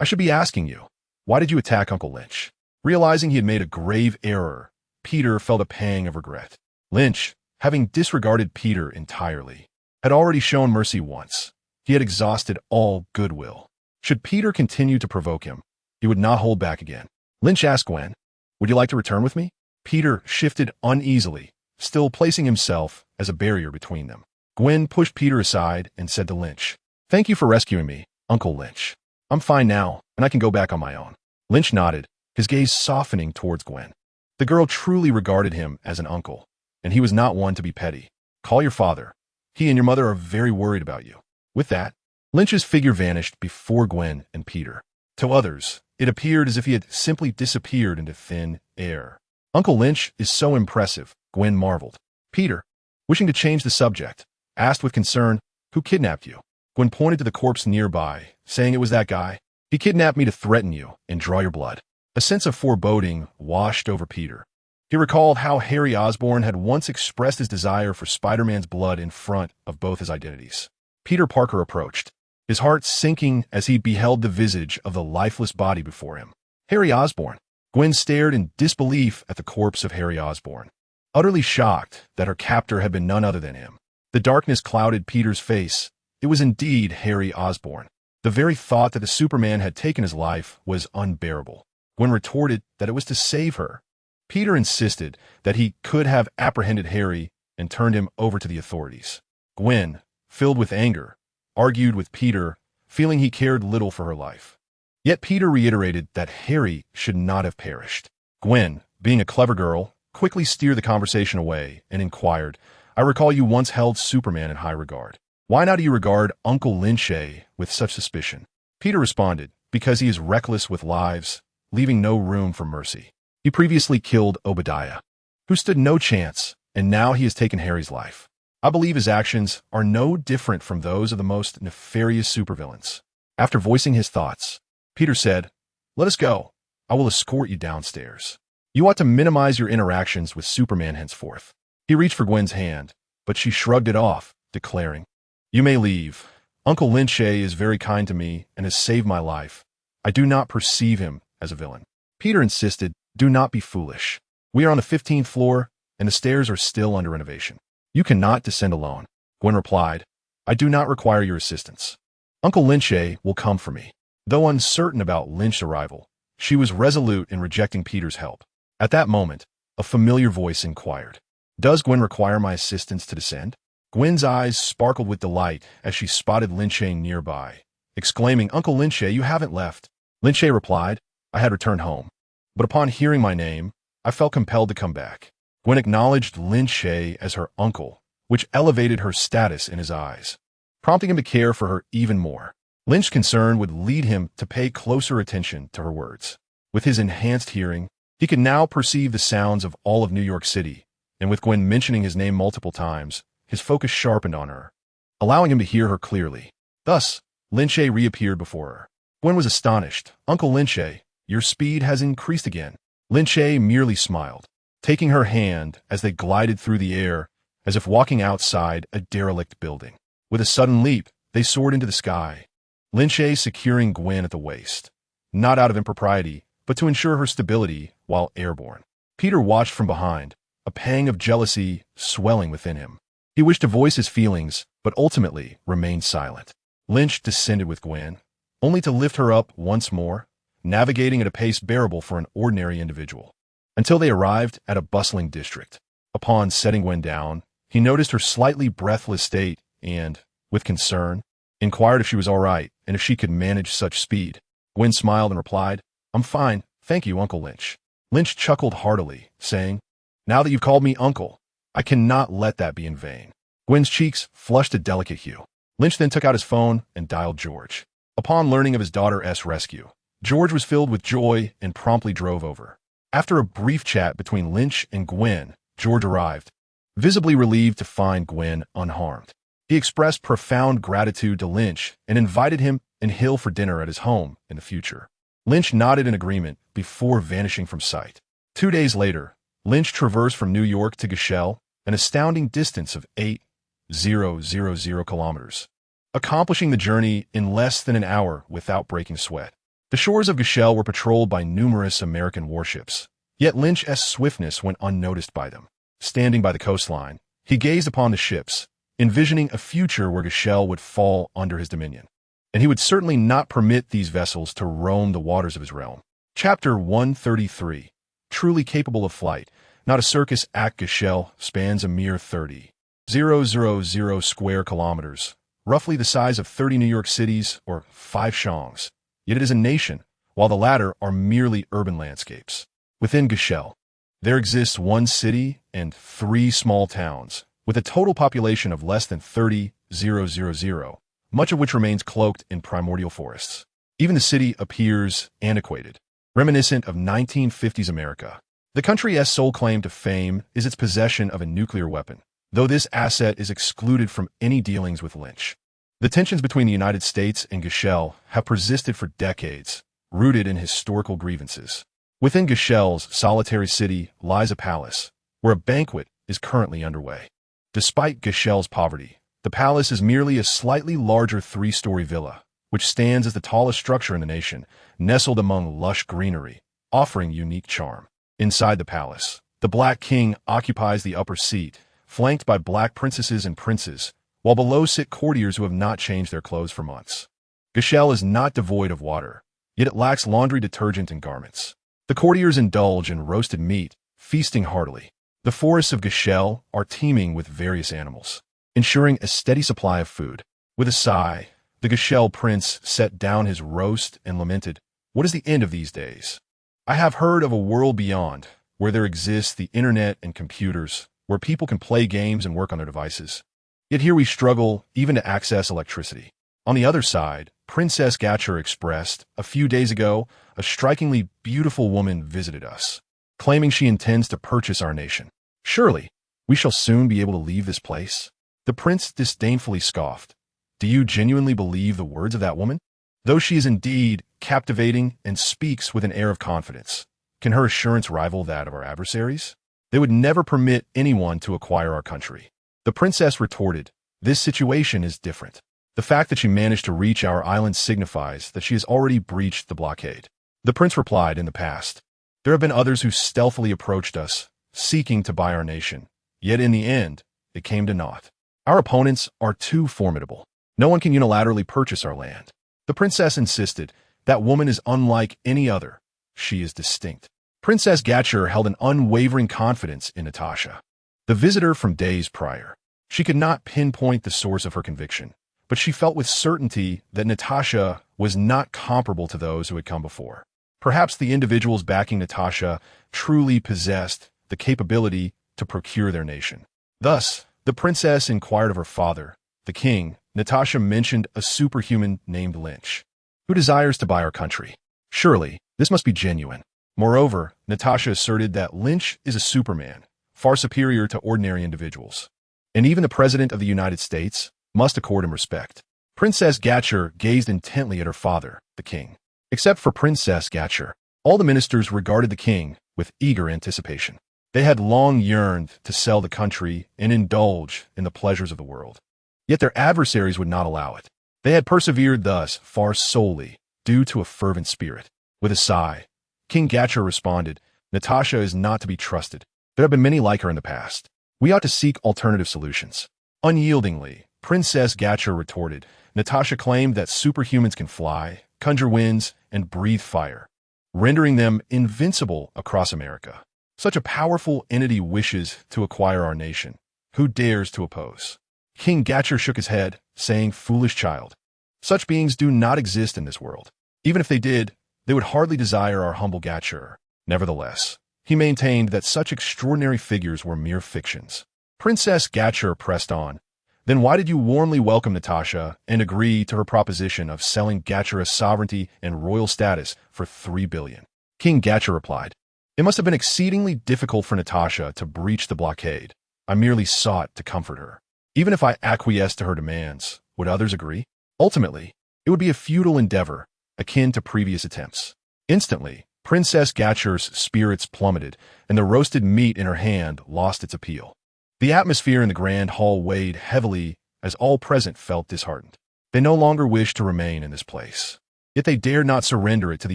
I should be asking you, why did you attack Uncle Lynch?" Realizing he had made a grave error, Peter felt a pang of regret. Lynch, having disregarded Peter entirely, had already shown mercy once. He had exhausted all goodwill. Should Peter continue to provoke him, he would not hold back again. Lynch asked Gwen, "Would you like to return with me?" Peter shifted uneasily, still placing himself as a barrier between them. Gwen pushed Peter aside and said to Lynch, "Thank you for rescuing me, Uncle Lynch. I'm fine now, and I can go back on my own." Lynch nodded, his gaze softening towards Gwen. The girl truly regarded him as an uncle, and he was not one to be petty. "Call your father. He and your mother are very worried about you." With that, Lynch's figure vanished before Gwen and Peter. To others, it appeared as if he had simply disappeared into thin air. "Uncle Lynch is so impressive," Gwen marveled. Peter, wishing to change the subject, asked with concern, "Who kidnapped you?" Gwen pointed to the corpse nearby, saying it was that guy. "He kidnapped me to threaten you and draw your blood." A sense of foreboding washed over Peter. He recalled how Harry Osborn had once expressed his desire for Spider-Man's blood in front of both his identities. Peter Parker approached, his heart sinking as he beheld the visage of the lifeless body before him. Harry Osborn. Gwen stared in disbelief at the corpse of Harry Osborn, utterly shocked that her captor had been none other than him. The darkness clouded Peter's face. It was indeed Harry Osborn. The very thought that the Superman had taken his life was unbearable. Gwen retorted that it was to save her. Peter insisted that he could have apprehended Harry and turned him over to the authorities. Gwen, filled with anger, argued with Peter, feeling he cared little for her life. Yet Peter reiterated that Harry should not have perished. Gwen, being a clever girl, quickly steered the conversation away and inquired, "I recall you once held Superman in high regard. Why now do you regard Uncle Lin Qi with such suspicion?" Peter responded, "Because he is reckless with lives, leaving no room for mercy. He previously killed Obadiah, who stood no chance, and now he has taken Harry's life. I believe his actions are no different from those of the most nefarious supervillains." After voicing his thoughts, Peter said, "Let us go. I will escort you downstairs. You ought to minimize your interactions with Superman henceforth." He reached for Gwen's hand, but she shrugged it off, declaring, "You may leave. Uncle Lin Qi is very kind to me and has saved my life. I do not perceive him as a villain." Peter insisted, "Do not be foolish. We are on the 15th floor, and the stairs are still under renovation. You cannot descend alone." Gwen replied, "I do not require your assistance. Uncle Lin Qi will come for me." Though uncertain about Lynch's arrival, she was resolute in rejecting Peter's help. At that moment, a familiar voice inquired, "Does Gwen require my assistance to descend?" Gwen's eyes sparkled with delight as she spotted Lin Qi nearby, exclaiming, "Uncle Lin Qi, you haven't left." Lin Qi replied, "I had returned home, but upon hearing my name, I felt compelled to come back." Gwen acknowledged Lin Qi as her uncle, which elevated her status in his eyes, prompting him to care for her even more. Lynch's concern would lead him to pay closer attention to her words. With his enhanced hearing, he could now perceive the sounds of all of New York City, and with Gwen mentioning his name multiple times, his focus sharpened on her, allowing him to hear her clearly. Thus, Lin Qi reappeared before her. Gwen was astonished. "Uncle Lin Qi, your speed has increased again." Lin Qi merely smiled, taking her hand as they glided through the air as if walking outside a derelict building. With a sudden leap, they soared into the sky, Lin Qi securing Gwen at the waist, not out of impropriety, but to ensure her stability while airborne. Peter watched from behind, a pang of jealousy swelling within him. He wished to voice his feelings, but ultimately remained silent. Lynch descended with Gwen, only to lift her up once more, navigating at a pace bearable for an ordinary individual, until they arrived at a bustling district. Upon setting Gwen down, he noticed her slightly breathless state and, with concern, inquired if she was all right and if she could manage such speed. Gwen smiled and replied, "I'm fine, thank you, Uncle Lynch." Lynch chuckled heartily, saying, "Now that you've called me uncle, I cannot let that be in vain." Gwen's cheeks flushed a delicate hue. Lynch then took out his phone and dialed George. Upon learning of his daughter's rescue, George was filled with joy and promptly drove over. After a brief chat between Lynch and Gwen, George arrived, visibly relieved to find Gwen unharmed. He expressed profound gratitude to Lynch and invited him and Hill for dinner at his home in the future. Lynch nodded in agreement before vanishing from sight. 2 days later, Lynch traversed from New York to S.H.I.E.L.D, an astounding distance of 8,000 kilometers, accomplishing the journey in less than an hour without breaking sweat. The shores of S.H.I.E.L.D were patrolled by numerous American warships, yet Lynch's swiftness went unnoticed by them. Standing by the coastline, he gazed upon the ships, envisioning a future where S.H.I.E.L.D would fall under his dominion, and he would certainly not permit these vessels to roam the waters of his realm. Chapter 133. Truly capable of flight, not a circus act. S.H.I.E.L.D spans a mere 30,000 square kilometers, roughly the size of 30 New York cities or 5 Shanghais. Yet it is a nation, while the latter are merely urban landscapes. Within S.H.I.E.L.D, there exists 1 city and 3 small towns, with a total population of less than 30,000, much of which remains cloaked in primordial forests. Even the city appears antiquated, reminiscent of 1950s America. The country's sole claim to fame is its possession of a nuclear weapon, though this asset is excluded from any dealings with Lynch. The tensions between the United States and S.H.I.E.L.D have persisted for decades, rooted in historical grievances. Within S.H.I.E.L.'s solitary city lies a palace, where a banquet is currently underway. Despite S.H.I.E.L.'s poverty, the palace is merely a slightly larger 3-story villa, which stands as the tallest structure in the nation, nestled among lush greenery, offering unique charm. Inside the palace, the Black King occupies the upper seat, flanked by black princesses and princes, while below sit courtiers who have not changed their clothes for months. S.H.I.E.L.D is not devoid of water, yet it lacks laundry detergent and garments. The courtiers indulge in roasted meat, feasting heartily. The forests of S.H.I.E.L.D are teeming with various animals, ensuring a steady supply of food. With a sigh, the S.H.I.E.L.D prince set down his roast and lamented, "What is the end of these days? I have heard of a world beyond, where there exists the internet and computers, where people can play games and work on their devices. Yet here we struggle even to access electricity." On the other side, Princess Gatcher expressed, "A few days ago, a strikingly beautiful woman visited us, claiming she intends to purchase our nation. Surely, we shall soon be able to leave this place." The prince disdainfully scoffed. "Do you genuinely believe the words of that woman? Though she is indeed captivating and speaks with an air of confidence, can her assurance rival that of our adversaries? They would never permit anyone to acquire our country." The princess retorted, "This situation is different. The fact that she managed to reach our island signifies that she has already breached the blockade." The prince replied, "In the past, there have been others who stealthily approached us, seeking to buy our nation. Yet in the end, it came to naught. Our opponents are too formidable. No one can unilaterally purchase our land." The princess insisted, That woman is unlike any other. She is distinct. Princess Gatcher held an unwavering confidence in Natasha, the visitor from days prior. She could not pinpoint the source of her conviction, but she felt with certainty that Natasha was not comparable to those who had come before. Perhaps the individuals backing Natasha truly possessed the capability to procure their nation. Thus, the princess inquired of her father, the king. Natasha mentioned a superhuman named Lin Qi, who desires to buy our country. Surely, this must be genuine. Moreover, Natasha asserted that Lin Qi is a superman, far superior to ordinary individuals. And even the President of the United States must accord him respect. Princess Gatcher gazed intently at her father, the king. Except for Princess Gatcher, all the ministers regarded the king with eager anticipation. They had long yearned to sell the country and indulge in the pleasures of the world. Yet their adversaries would not allow it. They had persevered thus far solely due to a fervent spirit. With a sigh, King Gatcher responded, "Natasha is not to be trusted. There have been many like her in the past. We ought to seek alternative solutions." Unyieldingly, Princess Gatcher retorted. Natasha claimed that superhumans can fly, conjure winds, and breathe fire, rendering them invincible across America. Such a powerful entity wishes to acquire our nation. Who dares to oppose? King Gatcher shook his head, saying, "Foolish child. Such beings do not exist in this world. Even if they did, they would hardly desire our humble Gatcher." Nevertheless, he maintained that such extraordinary figures were mere fictions. Princess Gatcher pressed on. "Then why did you warmly welcome Natasha and agree to her proposition of selling Gatcher a sovereignty and royal status for $3 billion? King Gatcher replied, "It must have been exceedingly difficult for Natasha to breach the blockade. I merely sought to comfort her. Even if I acquiesced to her demands, would others agree? Ultimately, it would be a futile endeavor, akin to previous attempts." Instantly, Princess Gatcher's spirits plummeted, and the roasted meat in her hand lost its appeal. The atmosphere in the grand hall weighed heavily as all present felt disheartened. They no longer wished to remain in this place. Yet they dared not surrender it to the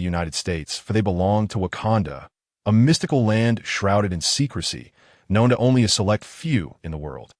United States, for they belonged to Wakanda, a mystical land shrouded in secrecy, known to only a select few in the world.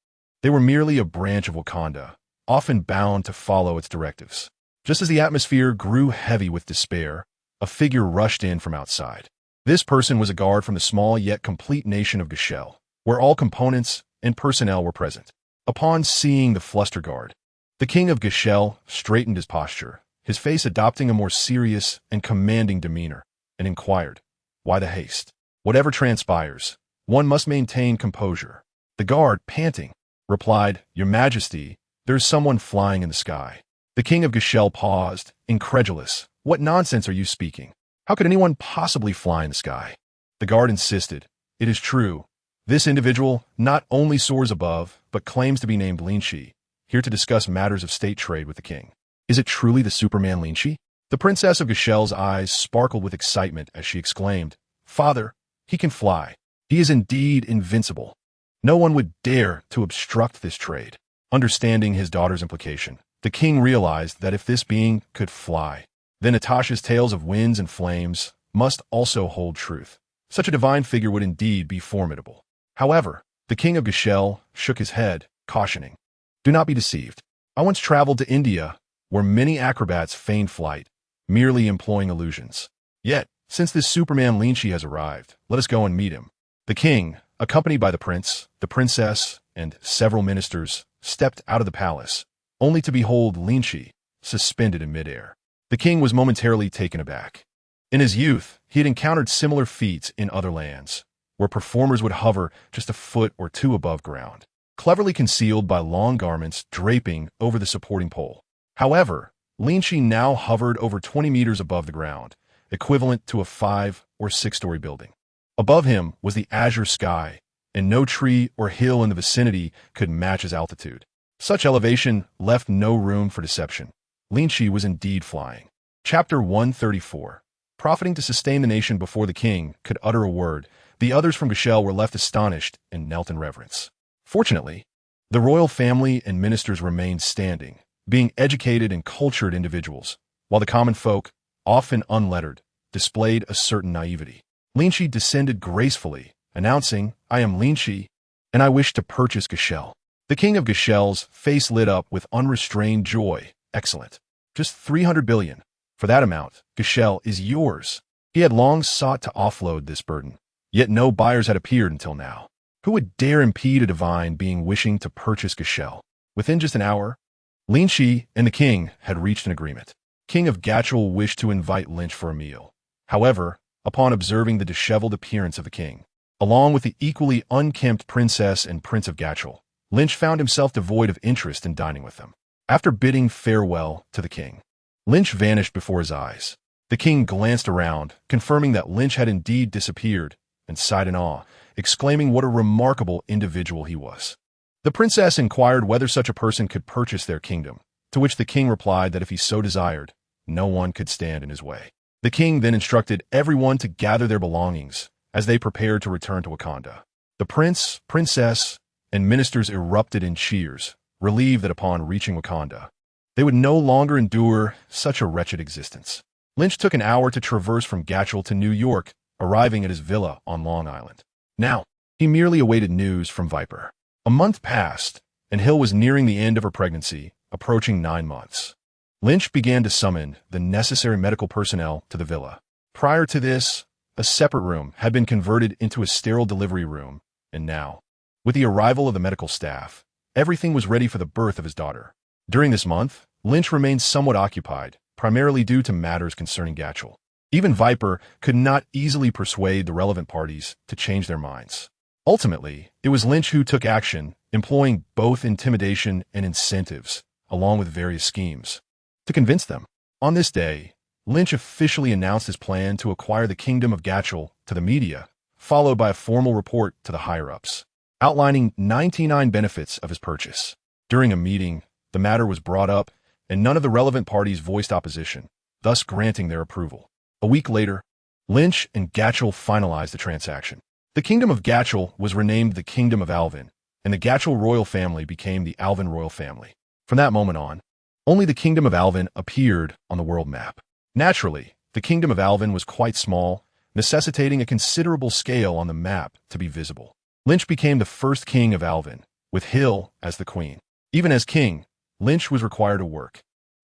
They were merely a branch of Wakanda, often bound to follow its directives. Just as the atmosphere grew heavy with despair, a figure rushed in from outside. This person was a guard from the small yet complete nation of S.H.I.E.L.D, where all components and personnel were present. Upon seeing the flustered guard, the king of S.H.I.E.L.D straightened his posture, his face adopting a more serious and commanding demeanor, and inquired, "Why the haste? Whatever transpires, one must maintain composure." The guard, panting, replied, "Your Majesty, there is someone flying in the sky." The king of S.H.I.E.L.D paused, incredulous. "What nonsense are you speaking? How could anyone possibly fly in the sky?" The guard insisted, "It is true. This individual not only soars above, but claims to be named Lin Qi, here to discuss matters of state trade with the king." "Is it truly the Superman Lin Qi?" The princess of S.H.I.E.L.'s eyes sparkled with excitement as she exclaimed, "Father, he can fly. He is indeed invincible. No one would dare to obstruct this trade." Understanding his daughter's implication, the king realized that if this being could fly, then Natasha's tales of winds and flames must also hold truth. Such a divine figure would indeed be formidable. However, the king of S.H.I.E.L.D shook his head, cautioning, "Do not be deceived. I once traveled to India, where many acrobats feign flight, merely employing illusions. Yet, since this Superman Lin Qi has arrived, let us go and meet him." The king, accompanied by the prince, the princess, and several ministers, stepped out of the palace, only to behold Lin Qi suspended in midair. The king was momentarily taken aback. In his youth, he had encountered similar feats in other lands, where performers would hover just a foot or two above ground, cleverly concealed by long garments draping over the supporting pole. However, Lin Qi now hovered over 20 meters above the ground, equivalent to a 5- or 6-story building. Above him was the azure sky, and no tree or hill in the vicinity could match his altitude. Such elevation left no room for deception. Lin Qi was indeed flying. Chapter 134. Profiting to sustain the nation before the king could utter a word, the others from S.H.I.E.L.D were left astonished and knelt in reverence. Fortunately, the royal family and ministers remained standing, being educated and cultured individuals, while the common folk, often unlettered, displayed a certain naivety. Lin Qi descended gracefully, announcing, "I am Lin Qi, and I wish to purchase S.H.I.E.L.D. The king of S.H.I.E.L.'s face lit up with unrestrained joy. "Excellent. Just $300 billion. For that amount, S.H.I.E.L.D is yours. He had long sought to offload this burden, yet no buyers had appeared until now. Who would dare impede a divine being wishing to purchase S.H.I.E.L.D? Within just an hour, Lin Qi and the king had reached an agreement. King of S.H.I.E.L.D wished to invite Lynch for a meal. However, upon observing the disheveled appearance of the king, along with the equally unkempt princess and prince of S.H.I.E.L.D, Lynch found himself devoid of interest in dining with them. After bidding farewell to the king, Lynch vanished before his eyes. The king glanced around, confirming that Lynch had indeed disappeared, and sighed in awe, exclaiming what a remarkable individual he was. The princess inquired whether such a person could purchase their kingdom, to which the king replied that if he so desired, no one could stand in his way. The king then instructed everyone to gather their belongings as they prepared to return to Wakanda. The prince, princess, and ministers erupted in cheers, relieved that upon reaching Wakanda, they would no longer endure such a wretched existence. Lynch took an hour to traverse from S.H.I.E.L.D to New York, arriving at his villa on Long Island. Now, he merely awaited news from Viper. A month passed, and Hill was nearing the end of her pregnancy, approaching 9 months. Lynch began to summon the necessary medical personnel to the villa. Prior to this, a separate room had been converted into a sterile delivery room, and now, with the arrival of the medical staff, everything was ready for the birth of his daughter. During this month, Lynch remained somewhat occupied, primarily due to matters concerning S.H.I.E.L.D. Even Viper could not easily persuade the relevant parties to change their minds. Ultimately, it was Lynch who took action, employing both intimidation and incentives, along with various schemes, to convince them. On this day, Lynch officially announced his plan to acquire the kingdom of S.H.I.E.L.D to the media, followed by a formal report to the higher-ups, outlining 99 benefits of his purchase. During a meeting, the matter was brought up, and none of the relevant parties voiced opposition, thus granting their approval. A week later, Lynch and S.H.I.E.L.D finalized the transaction. The kingdom of S.H.I.E.L.D was renamed the Kingdom of Alvin, and the S.H.I.E.L.D royal family became the Alvin royal family. From that moment on, only the Kingdom of Alvin appeared on the world map. Naturally, the Kingdom of Alvin was quite small, necessitating a considerable scale on the map to be visible. Lynch became the first king of Alvin, with Hill as the queen. Even as king, Lynch was required to work,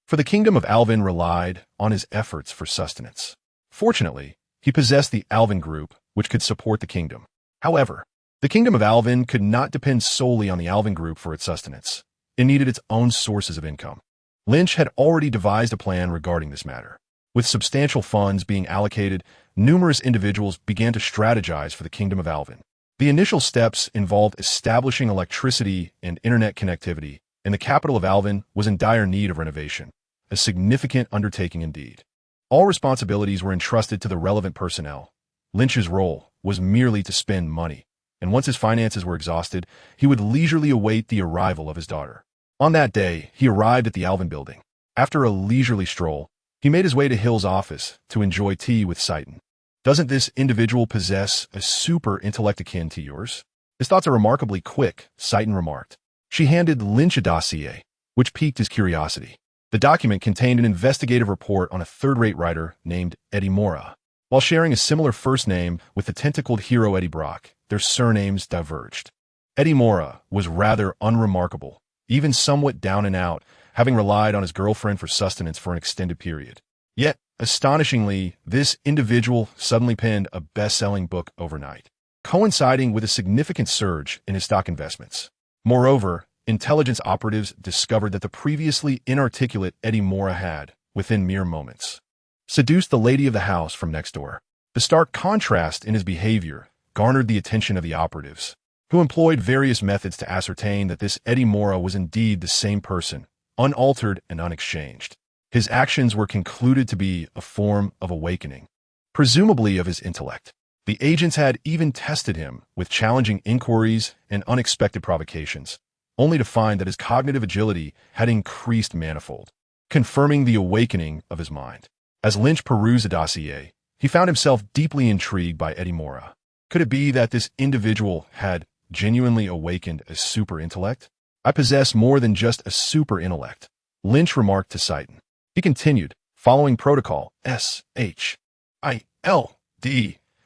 for the Kingdom of Alvin relied on his efforts for sustenance. Fortunately, he possessed the Alvin Group, which could support the kingdom. However, the Kingdom of Alvin could not depend solely on the Alvin Group for its sustenance. It needed its own sources of income. Lynch had already devised a plan regarding this matter. With substantial funds being allocated, numerous individuals began to strategize for the Kingdom of Alvin. The initial steps involved establishing electricity and internet connectivity, and the capital of Alvin was in dire need of renovation, a significant undertaking indeed. All responsibilities were entrusted to the relevant personnel. Lynch's role was merely to spend money, and once his finances were exhausted, he would leisurely await the arrival of his daughter. On that day, he arrived at the Alvin building. After a leisurely stroll, he made his way to Hill's office to enjoy tea with S.H.I.E.L.D. Doesn't this individual possess a super intellect akin to yours? His thoughts are remarkably quick, S.H.I.E.L.D. remarked. She handed Lynch a dossier, which piqued his curiosity. The document contained an investigative report on a third-rate writer named Eddie Mora. While sharing a similar first name with the tentacled hero Eddie Brock, their surnames diverged. Eddie Mora was rather unremarkable, even somewhat down and out, having relied on his girlfriend for sustenance for an extended period. Yet, astonishingly, this individual suddenly penned a best-selling book overnight, coinciding with a significant surge in his stock investments. Moreover, intelligence operatives discovered that the previously inarticulate Eddie Mora had, within mere moments, seduced the lady of the house from next door. The stark contrast in his behavior garnered the attention of the operatives, who employed various methods to ascertain that this Eddie Mora was indeed the same person, unaltered and unexchanged. His actions were concluded to be a form of awakening, presumably of his intellect. The agents had even tested him with challenging inquiries and unexpected provocations, only to find that his cognitive agility had increased manifold, confirming the awakening of his mind. As Lynch perused the dossier, he found himself deeply intrigued by Eddie Mora. Could it be that this individual had genuinely awakened a super intellect? I possess more than just a super intellect, Lynch remarked to S.H.I.E.L.D. He continued, following protocol, S.H.I.E.L.D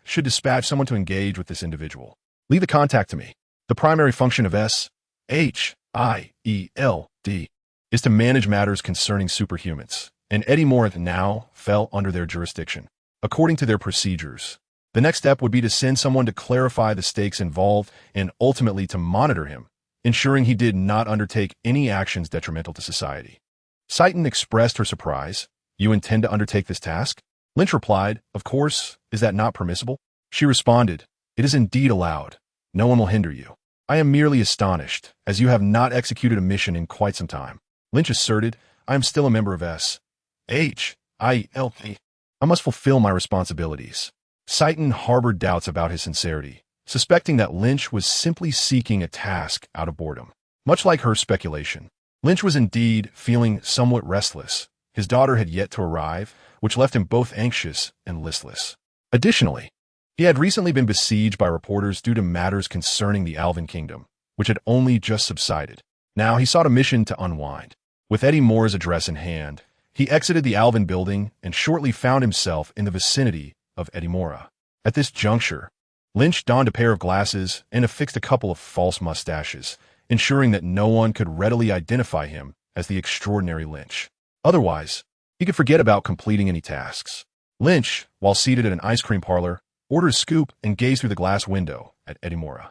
should dispatch someone to engage with this individual. Leave the contact to me. The primary function of S.H.I.E.L.D is to manage matters concerning superhumans, and Eddie Mora now fell under their jurisdiction. According to their procedures, the next step would be to send someone to clarify the stakes involved and ultimately to monitor him, ensuring he did not undertake any actions detrimental to society. S.H.I.E.L.D expressed her surprise. "You intend to undertake this task?" Lynch replied, "Of course. Is that not permissible?" She responded, "It is indeed allowed. No one will hinder you. I am merely astonished, as you have not executed a mission in quite some time." Lynch asserted, "I am still a member of S.H.I.E.L.D. I must fulfill my responsibilities." S.H.I.E.L.D harbored doubts about his sincerity, suspecting that Lynch was simply seeking a task out of boredom. Much like her speculation, Lynch was indeed feeling somewhat restless. His daughter had yet to arrive, which left him both anxious and listless. Additionally, he had recently been besieged by reporters due to matters concerning the Alvin Kingdom, which had only just subsided. Now he sought a mission to unwind. With Eddie Mora's address in hand, he exited the Alvin building and shortly found himself in the vicinity of Eddie Mora. At this juncture, Lynch donned a pair of glasses and affixed a couple of false mustaches, ensuring that no one could readily identify him as the extraordinary Lynch. Otherwise, he could forget about completing any tasks. Lynch, while seated at an ice cream parlor, ordered a scoop and gazed through the glass window at Eddie Mora.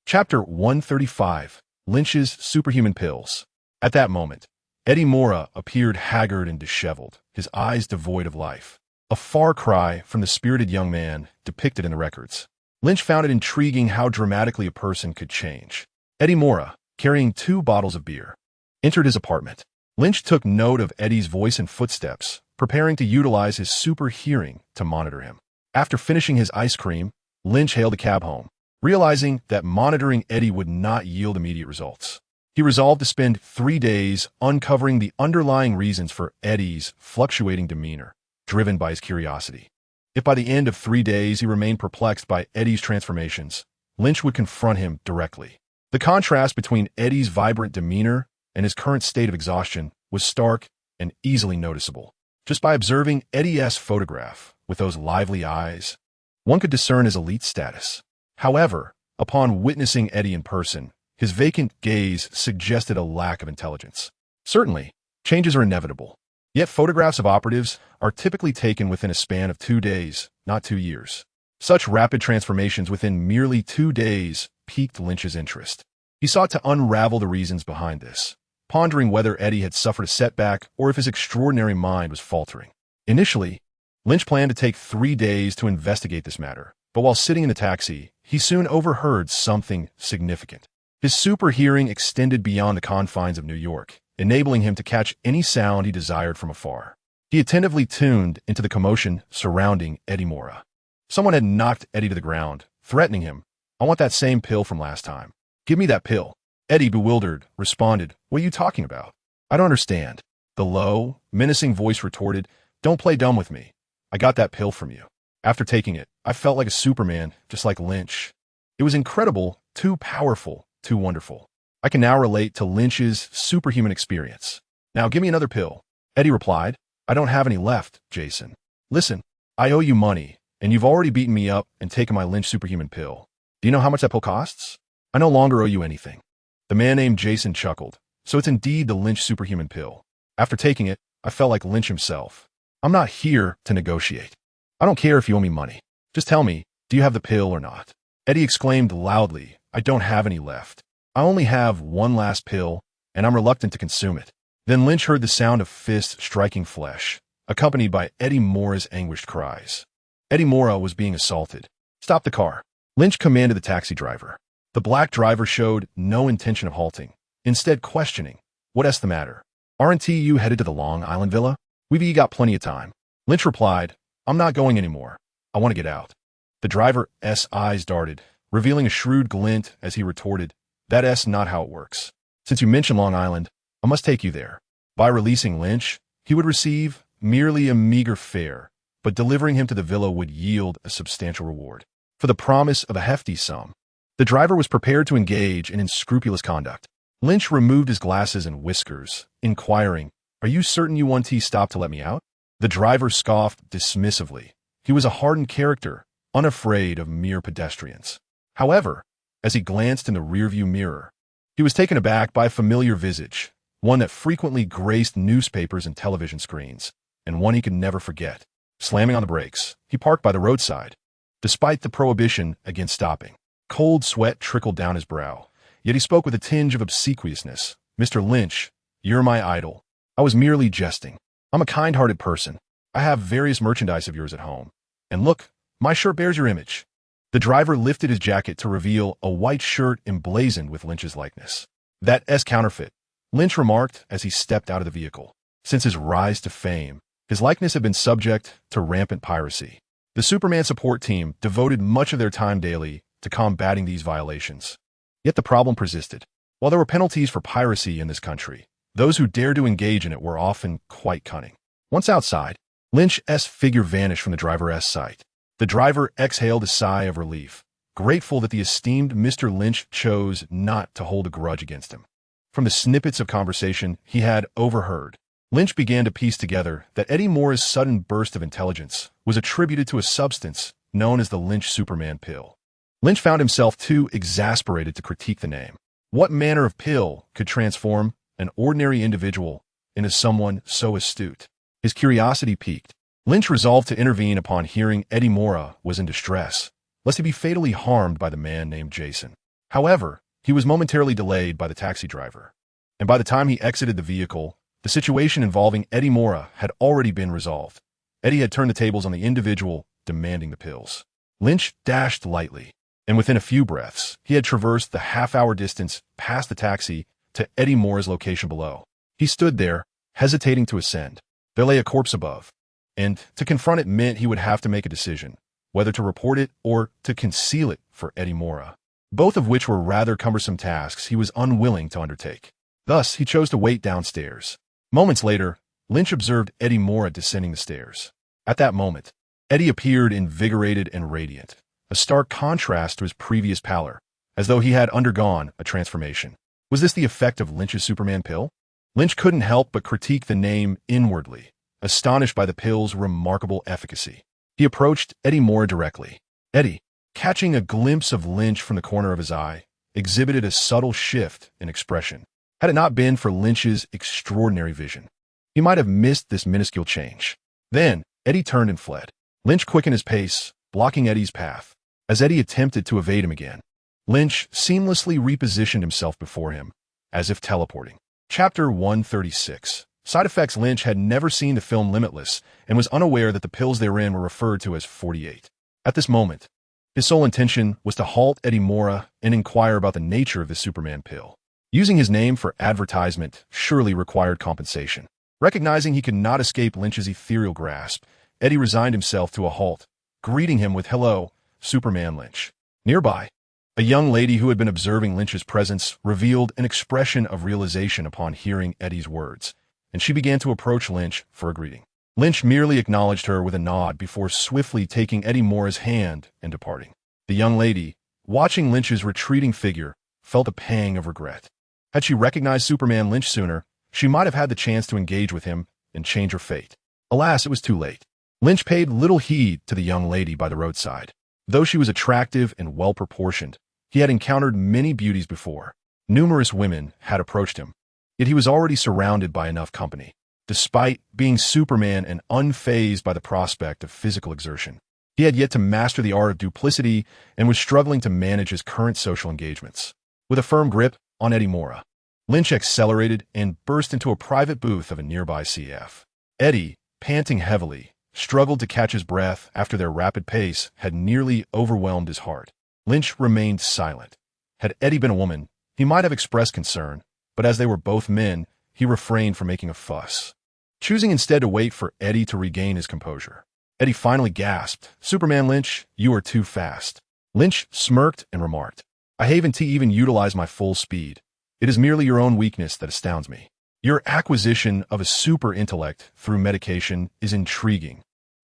Chapter 135, Lynch's Superhuman Pills. At that moment, Eddie Mora appeared haggard and disheveled, his eyes devoid of life. A far cry from the spirited young man depicted in the records. Lynch found it intriguing how dramatically a person could change. Eddie Mora, carrying 2 bottles of beer, entered his apartment. Lynch took note of Eddie's voice and footsteps, preparing to utilize his super hearing to monitor him. After finishing his ice cream, Lynch hailed a cab home, realizing that monitoring Eddie would not yield immediate results. He resolved to spend 3 days uncovering the underlying reasons for Eddie's fluctuating demeanor, driven by his curiosity. If by the end of 3 days he remained perplexed by Eddie's transformations, Lynch would confront him directly. The contrast between Eddie's vibrant demeanor and his current state of exhaustion was stark and easily noticeable. Just by observing Eddie's photograph with those lively eyes, one could discern his elite status. However, upon witnessing Eddie in person, his vacant gaze suggested a lack of intelligence. Certainly, changes are inevitable. Yet photographs of operatives are typically taken within a span of 2 days, not 2 years. Such rapid transformations within merely 2 days piqued Lynch's interest. He sought to unravel the reasons behind this, pondering whether Eddie had suffered a setback or if his extraordinary mind was faltering. Initially, Lynch planned to take 3 days to investigate this matter, but while sitting in the taxi, he soon overheard something significant. His super hearing extended beyond the confines of New York, enabling him to catch any sound he desired from afar. He attentively tuned into the commotion surrounding Eddie Mora. Someone had knocked Eddie to the ground, threatening him. "I want that same pill from last time. Give me that pill." Eddie, bewildered, responded, "What are you talking about? I don't understand." The low, menacing voice retorted, "Don't play dumb with me. I got that pill from you. After taking it, I felt like a Superman, just like Lynch. It was incredible, too powerful, too wonderful. I can now relate to Lynch's superhuman experience. Now give me another pill." Eddie replied, "I don't have any left, Jason. Listen, I owe you money, and you've already beaten me up and taken my Lynch superhuman pill. Do you know how much that pill costs? I no longer owe you anything." The man named Jason chuckled. "So it's indeed the Lynch superhuman pill. After taking it, I felt like Lynch himself. I'm not here to negotiate. I don't care if you owe me money. Just tell me, do you have the pill or not?" Eddie exclaimed loudly, "I don't have any left. I only have one last pill, and I'm reluctant to consume it." Then Lynch heard the sound of fists striking flesh, accompanied by Eddie Mora's anguished cries. Eddie Mora was being assaulted. "Stop the car," Lynch commanded the taxi driver. The black driver showed no intention of halting, instead questioning, "What's the matter? Aren't you headed to the Long Island villa? We've got plenty of time." Lynch replied, "I'm not going anymore. I want to get out." The driver's eyes darted, revealing a shrewd glint as he retorted, "That's not how it works. Since you mentioned Long Island, I must take you there." By releasing Lynch, he would receive merely a meager fare, but delivering him to the villa would yield a substantial reward. For the promise of a hefty sum, the driver was prepared to engage in unscrupulous conduct. Lynch removed his glasses and whiskers, inquiring, "Are you certain you want to stop to let me out?" The driver scoffed dismissively. He was a hardened character, unafraid of mere pedestrians. However, as he glanced in the rearview mirror, he was taken aback by a familiar visage, one that frequently graced newspapers and television screens. and one he could never forget. Slamming on the brakes, he parked by the roadside. Despite the prohibition against stopping, cold sweat trickled down his brow, yet he spoke with a tinge of obsequiousness. "Mr. Lynch, you're my idol. I was merely jesting. I'm a kind-hearted person. I have various merchandise of yours at home. And look, my shirt bears your image." The driver lifted his jacket to reveal a white shirt emblazoned with Lynch's likeness. "That's counterfeit," Lynch remarked as he stepped out of the vehicle. Since his rise to fame, his likeness had been subject to rampant piracy. The Superman support team devoted much of their time daily to combating these violations. Yet the problem persisted. While there were penalties for piracy in this country, those who dared to engage in it were often quite cunning. Once outside, Lynch's figure vanished from the driver's sight. The driver exhaled a sigh of relief, grateful that the esteemed Mr. Lynch chose not to hold a grudge against him. From the snippets of conversation he had overheard, Lynch began to piece together that Eddie Moore's sudden burst of intelligence was attributed to a substance known as the Lynch Superman pill. Lynch found himself too exasperated to critique the name. What manner of pill could transform an ordinary individual into someone so astute? His curiosity piqued. Lynch resolved to intervene upon hearing Eddie Moore was in distress, lest he be fatally harmed by the man named Jason. However, he was momentarily delayed by the taxi driver, and by the time he exited the vehicle, the situation involving Eddie Moore had already been resolved. Eddie had turned the tables on the individual demanding the pills. Lynch dashed lightly, and within a few breaths, he had traversed the half-hour distance past the taxi to Eddie Moore's location below. He stood there, hesitating to ascend. There lay a corpse above, and to confront it meant he would have to make a decision, whether to report it or to conceal it for Eddie Moore, both of which were rather cumbersome tasks he was unwilling to undertake. Thus, he chose to wait downstairs. Moments later, Lynch observed Eddie Moore descending the stairs. At that moment, Eddie appeared invigorated and radiant, a stark contrast to his previous pallor, as though he had undergone a transformation. Was this the effect of Lynch's Superman pill? Lynch couldn't help but critique the name inwardly, astonished by the pill's remarkable efficacy. He approached Eddie Moore directly. Eddie, catching a glimpse of Lynch from the corner of his eye, exhibited a subtle shift in expression. Had it not been for Lynch's extraordinary vision, he might have missed this minuscule change. Then, Eddie turned and fled. Lynch quickened his pace, blocking Eddie's path. As Eddie attempted to evade him again, Lynch seamlessly repositioned himself before him, as if teleporting. Chapter 136. Side effects. Lynch had never seen the film Limitless and was unaware that the pills therein were referred to as 48. At this moment, his sole intention was to halt Eddie Moore and inquire about the nature of the Superman pill. Using his name for advertisement surely required compensation. Recognizing he could not escape Lynch's ethereal grasp, Eddie resigned himself to a halt, greeting him with, "Hello, Superman Lynch." Nearby, a young lady who had been observing Lynch's presence revealed an expression of realization upon hearing Eddie's words, and she began to approach Lynch for a greeting. Lynch merely acknowledged her with a nod before swiftly taking Eddie Moore's hand and departing. The young lady, watching Lynch's retreating figure, felt a pang of regret. Had she recognized Superman Lynch sooner, she might have had the chance to engage with him and change her fate. Alas, it was too late. Lynch paid little heed to the young lady by the roadside. Though she was attractive and well-proportioned, he had encountered many beauties before. Numerous women had approached him, yet he was already surrounded by enough company, despite being Superman and unfazed by the prospect of physical exertion. He had yet to master the art of duplicity and was struggling to manage his current social engagements. With a firm grip on Eddie Moore, Lynch accelerated and burst into a private booth of a nearby CF. Eddie, panting heavily, struggled to catch his breath after their rapid pace had nearly overwhelmed his heart. Lynch remained silent. Had Eddie been a woman, he might have expressed concern, but as they were both men, he refrained from making a fuss, choosing instead to wait for Eddie to regain his composure. Eddie finally gasped, "Superman Lynch, you are too fast." Lynch smirked and remarked, "I haven't even utilized my full speed. It is merely your own weakness that astounds me. Your acquisition of a super intellect through medication is intriguing,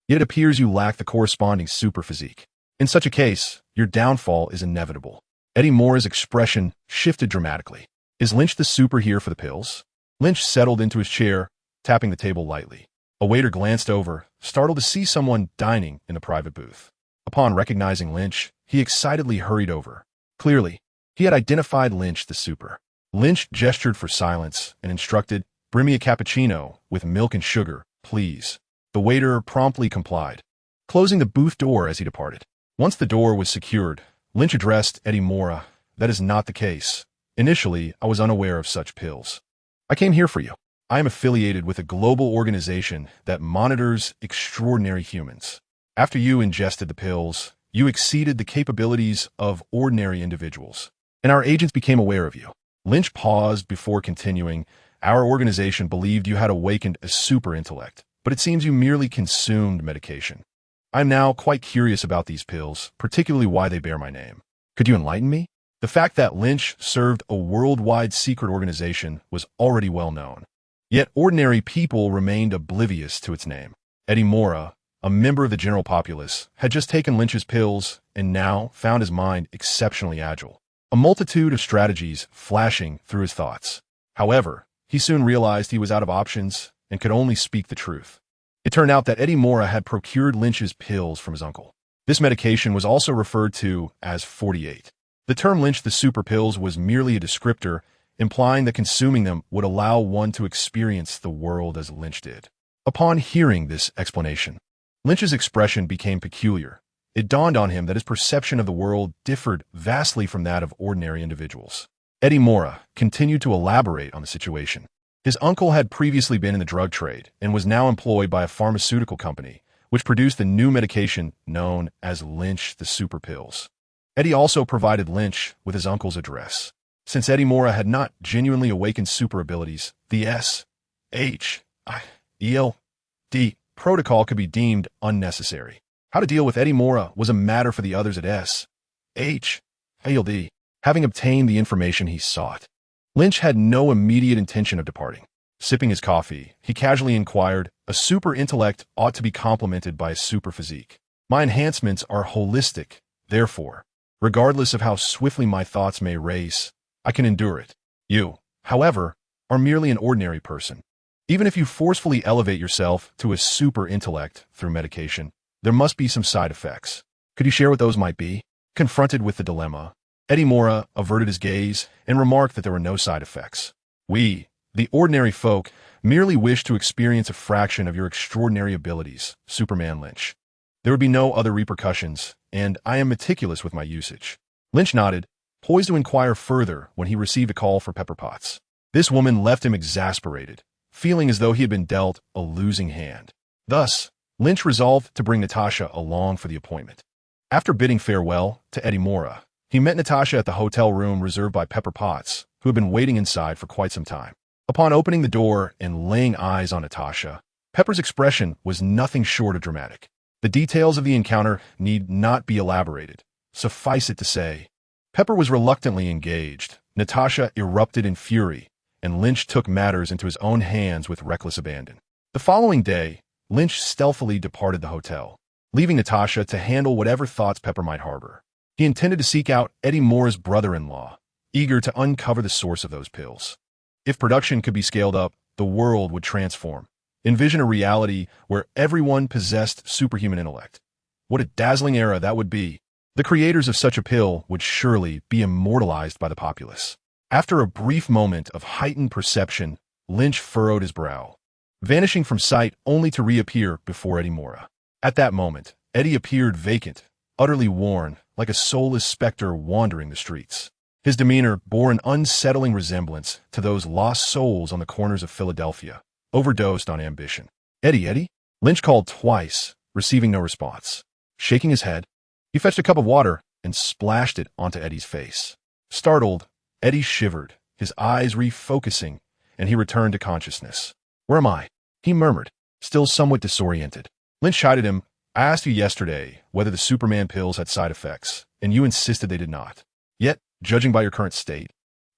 yet it appears you lack the corresponding super physique. In such a case, your downfall is inevitable." Eddie Moore's expression shifted dramatically. "Is Lynch the super here for the pills?" Lynch settled into his chair, tapping the table lightly. A waiter glanced over, startled to see someone dining in the private booth. Upon recognizing Lynch, he excitedly hurried over. Clearly, he had identified Lynch the super. Lynch gestured for silence and instructed, "Bring me a cappuccino with milk and sugar, please." The waiter promptly complied, closing the booth door as he departed. Once the door was secured, Lynch addressed Eddie Mora. That is not the case. Initially, I was unaware of such pills. I came here for you. I am affiliated with a global organization that monitors extraordinary humans. After you ingested the pills, you exceeded the capabilities of ordinary individuals, and our agents became aware of you. Lynch paused before continuing. Our organization believed you had awakened a super intellect, but it seems you merely consumed medication. I'm now quite curious about these pills, particularly why they bear my name. Could you enlighten me? The fact that Lynch served a worldwide secret organization was already well known. Yet ordinary people remained oblivious to its name. Eddie Mora, a member of the general populace, had just taken Lynch's pills and now found his mind exceptionally agile. A multitude of strategies flashing through his thoughts. However, he soon realized he was out of options and could only speak the truth. It turned out that Eddie Mora had procured Lynch's pills from his uncle. This medication was also referred to as 48. The term Lynch the super pills was merely a descriptor, implying that consuming them would allow one to experience the world as Lynch did. Upon hearing this explanation, Lynch's expression became peculiar. It dawned on him that his perception of the world differed vastly from that of ordinary individuals. Eddie Mora continued to elaborate on the situation. His uncle had previously been in the drug trade and was now employed by a pharmaceutical company, which produced the new medication known as Lynch the super pills. Eddie also provided Lynch with his uncle's address. Since Eddie Mora had not genuinely awakened super abilities, the S.H.I.E.L.D protocol could be deemed unnecessary. How to deal with Eddie Mora was a matter for the others at S.H.I.E.L.D. Having obtained the information he sought, Lynch had no immediate intention of departing. Sipping his coffee, he casually inquired, "A super intellect ought to be complemented by a super physique. My enhancements are holistic, therefore, regardless of how swiftly my thoughts may race, I can endure it. You, however, are merely an ordinary person. Even if you forcefully elevate yourself to a super intellect through medication, there must be some side effects. Could you share what those might be?" Confronted with the dilemma, Eddie Mora averted his gaze and remarked that there were no side effects. "We, the ordinary folk, merely wish to experience a fraction of your extraordinary abilities, Superman Lynch. There would be no other repercussions, and I am meticulous with my usage." Lynch nodded, poised to inquire further when he received a call for Pepper Potts. This woman left him exasperated, feeling as though he had been dealt a losing hand. Thus, Lynch resolved to bring Natasha along for the appointment. After bidding farewell to Eddie Mora, he met Natasha at the hotel room reserved by Pepper Potts, who had been waiting inside for quite some time. Upon opening the door and laying eyes on Natasha, Pepper's expression was nothing short of dramatic. The details of the encounter need not be elaborated. Suffice it to say, Pepper was reluctantly engaged. Natasha erupted in fury, and Lynch took matters into his own hands with reckless abandon. The following day, Lynch stealthily departed the hotel, leaving Natasha to handle whatever thoughts Pepper might harbor. He intended to seek out Eddie Mora's brother-in-law, eager to uncover the source of those pills. If production could be scaled up, the world would transform. Envision a reality where everyone possessed superhuman intellect. What a dazzling era that would be. The creators of such a pill would surely be immortalized by the populace. After a brief moment of heightened perception, Lynch furrowed his brow, vanishing from sight only to reappear before Eddie Mora. At that moment, Eddie appeared vacant, utterly worn, like a soulless specter wandering the streets. His demeanor bore an unsettling resemblance to those lost souls on the corners of Philadelphia, overdosed on ambition. Eddie? Lynch called twice, receiving no response. Shaking his head, he fetched a cup of water and splashed it onto Eddie's face. Startled, Eddie shivered, his eyes refocusing, and he returned to consciousness. "Where am I?" he murmured, still somewhat disoriented. Lynch chided him. "I asked you yesterday whether the Superman pills had side effects, and you insisted they did not. Yet, judging by your current state,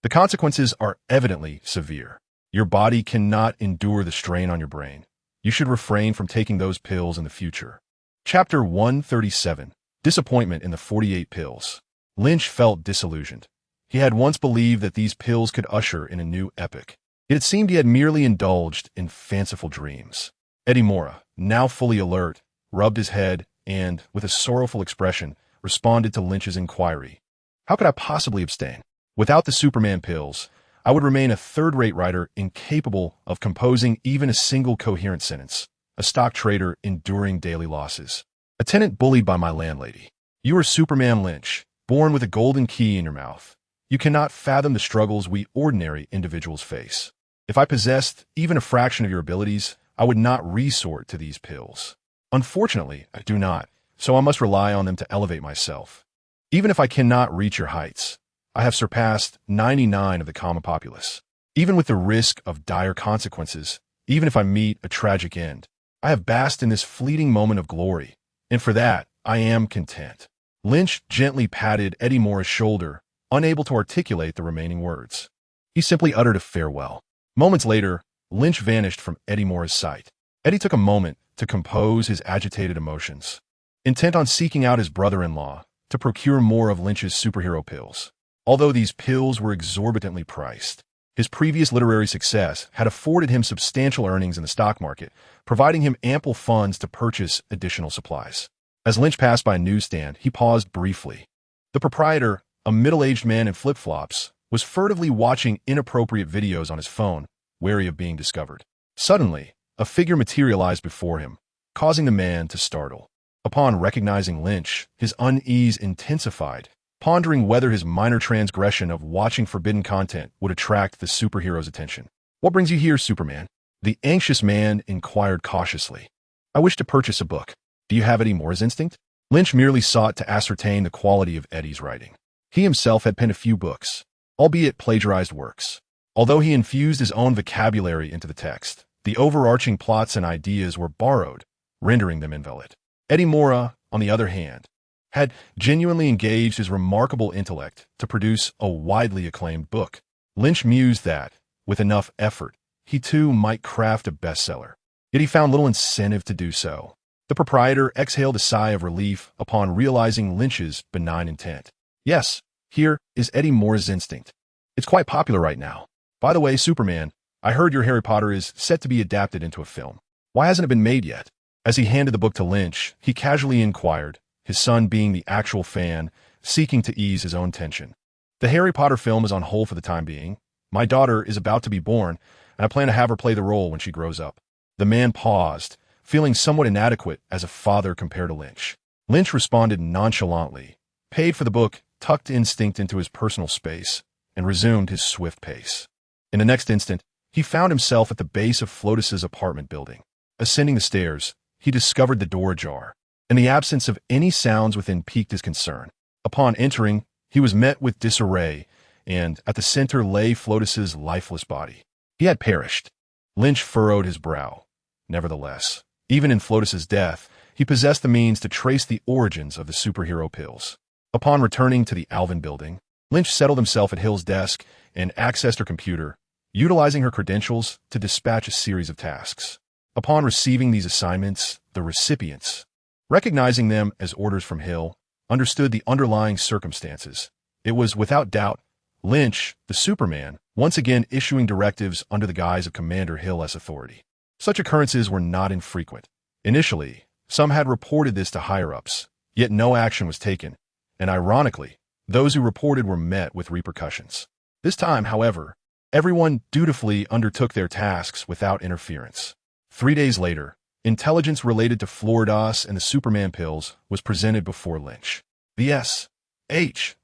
the consequences are evidently severe. Your body cannot endure the strain on your brain. You should refrain from taking those pills in the future." Chapter 137. Disappointment in the 48 pills. Lynch felt disillusioned. He had once believed that these pills could usher in a new epoch. Yet it seemed he had merely indulged in fanciful dreams. Eddie Mora, now fully alert, rubbed his head and, with a sorrowful expression, responded to Lynch's inquiry. "How could I possibly abstain? Without the Superman pills, I would remain a third-rate writer incapable of composing even a single coherent sentence. a stock trader enduring daily losses, a tenant bullied by my landlady. You are Superman Lynch, born with a golden key in your mouth. You cannot fathom the struggles we ordinary individuals face. If I possessed even a fraction of your abilities, I would not resort to these pills. Unfortunately, I do not, so I must rely on them to elevate myself. Even if I cannot reach your heights, I have surpassed 99 of the common populace. Even with the risk of dire consequences, even if I meet a tragic end, I have basked in this fleeting moment of glory, and for that, I am content. Lynch gently patted Eddie Moore's shoulder, unable to articulate the remaining words. He simply uttered a farewell. Moments later, Lynch vanished from Eddie Moore's sight. Eddie took a moment to compose his agitated emotions, intent on seeking out his brother-in-law to procure more of Lynch's superhero pills. Although these pills were exorbitantly priced, his previous literary success had afforded him substantial earnings in the stock market, providing him ample funds to purchase additional supplies. As Lynch passed by a newsstand, he paused briefly. The proprietor, a middle-aged man in flip-flops, was furtively watching inappropriate videos on his phone, wary of being discovered. Suddenly, a figure materialized before him, causing the man to startle. Upon recognizing Lynch, his unease intensified, pondering whether his minor transgression of watching forbidden content would attract the superhero's attention. "What brings you here, Superman?" The anxious man inquired cautiously. "I wish to purchase a book. Do you have Eddie Moore's instinct?" Lynch merely sought to ascertain the quality of Eddie's writing. He himself had penned a few books, albeit plagiarized works. Although he infused his own vocabulary into the text, the overarching plots and ideas were borrowed, rendering them invalid. Eddie Moore, on the other hand, had genuinely engaged his remarkable intellect to produce a widely acclaimed book. Lynch mused that, with enough effort, he too might craft a bestseller. Yet he found little incentive to do so. The proprietor exhaled a sigh of relief upon realizing Lynch's benign intent. "Yes, here is Eddie Moore's instinct. It's quite popular right now. By the way, Superman, I heard your Harry Potter is set to be adapted into a film. Why hasn't it been made yet?" As he handed the book to Lynch, he casually inquired, his son being the actual fan, seeking to ease his own tension. "The Harry Potter film is on hold for the time being. My daughter is about to be born, and I plan to have her play the role when she grows up." The man paused, feeling somewhat inadequate as a father compared to Lynch. Lynch responded nonchalantly, paid for the book, tucked instinct into his personal space, and resumed his swift pace. In the next instant, he found himself at the base of Flotus's apartment building. Ascending the stairs, he discovered the door ajar, and the absence of any sounds within piqued his concern. Upon entering, he was met with disarray, and at the center lay Flotus's lifeless body. He had perished. Lynch furrowed his brow. Nevertheless, even in Flotus's death, he possessed the means to trace the origins of the superhero pills. Upon returning to the Alvin building, Lynch settled himself at Hill's desk and accessed her computer, utilizing her credentials to dispatch a series of tasks. Upon receiving these assignments, the recipients, recognizing them as orders from Hill, understood the underlying circumstances. It was, without doubt, Lynch, the Superman, once again issuing directives under the guise of Commander Hill as authority. Such occurrences were not infrequent. Initially, some had reported this to higher-ups, yet no action was taken, and ironically, those who reported were met with repercussions. This time, however, everyone dutifully undertook their tasks without interference. 3 days later, intelligence related to Floridas and the Superman pills was presented before Lynch. The S.H.I.E.L.D.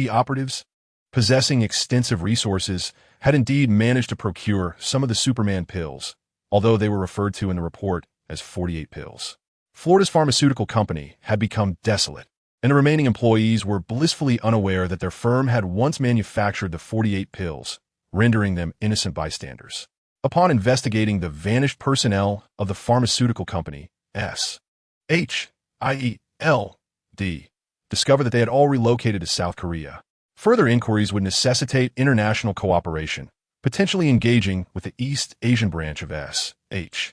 operatives, possessing extensive resources, had indeed managed to procure some of the Superman pills, although they were referred to in the report as 48 pills. Florida's pharmaceutical company had become desolate, and the remaining employees were blissfully unaware that their firm had once manufactured the 48 pills, rendering them innocent bystanders. Upon investigating the vanished personnel of the pharmaceutical company, S.H.I.E.L.D. discovered that they had all relocated to South Korea. Further inquiries would necessitate international cooperation, potentially engaging with the East Asian branch of S.H.I.E.L.D.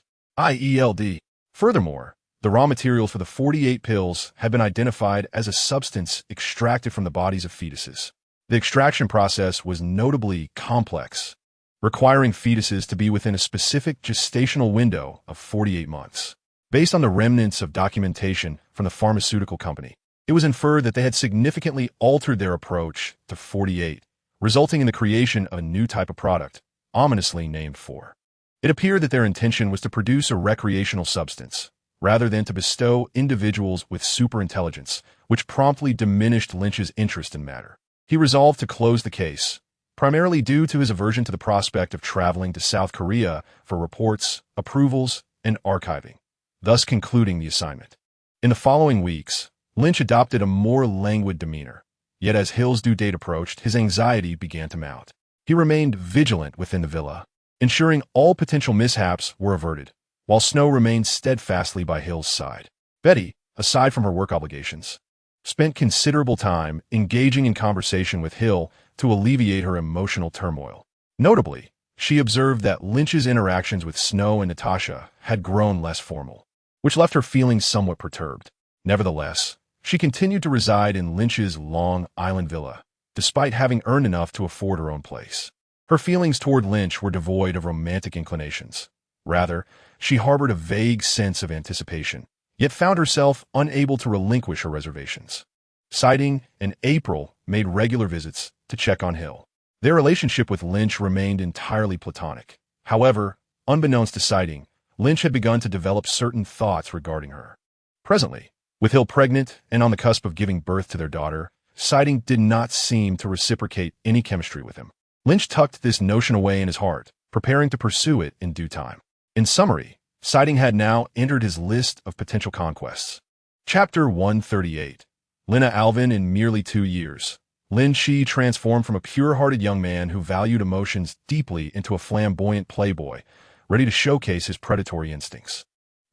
Furthermore, the raw materials for the 48 pills had been identified as a substance extracted from the bodies of fetuses. The extraction process was notably complex, requiring fetuses to be within a specific gestational window of 48 months. Based on the remnants of documentation from the pharmaceutical company, it was inferred that they had significantly altered their approach to 48, resulting in the creation of a new type of product, ominously named 4. It appeared that their intention was to produce a recreational substance, rather than to bestow individuals with superintelligence, which promptly diminished Lynch's interest in matter. He resolved to close the case, primarily due to his aversion to the prospect of traveling to South Korea for reports, approvals, and archiving, thus concluding the assignment. In the following weeks, Lynch adopted a more languid demeanor, yet as Hill's due date approached, his anxiety began to mount. He remained vigilant within the villa, ensuring all potential mishaps were averted, while Snow remained steadfastly by Hill's side. Betty, aside from her work obligations, spent considerable time engaging in conversation with Hill to alleviate her emotional turmoil. Notably, she observed that Lynch's interactions with Snow and Natasha had grown less formal, which left her feeling somewhat perturbed. Nevertheless, she continued to reside in Lynch's Long Island villa, despite having earned enough to afford her own place. Her feelings toward Lynch were devoid of romantic inclinations. Rather, she harbored a vague sense of anticipation, yet found herself unable to relinquish her reservations. S.H.I.E.L.D and April made regular visits to check on Hill. Their relationship with Lynch remained entirely platonic. However, unbeknownst to S.H.I.E.L.D, Lynch had begun to develop certain thoughts regarding her. Presently, with Hill pregnant and on the cusp of giving birth to their daughter, S.H.I.E.L.D did not seem to reciprocate any chemistry with him. Lynch tucked this notion away in his heart, preparing to pursue it in due time. In summary, S.H.I.E.L.D had now entered his list of potential conquests. Chapter 138. Lina Alvin in merely 2 years. Lin Qi transformed from a pure-hearted young man who valued emotions deeply into a flamboyant playboy, ready to showcase his predatory instincts.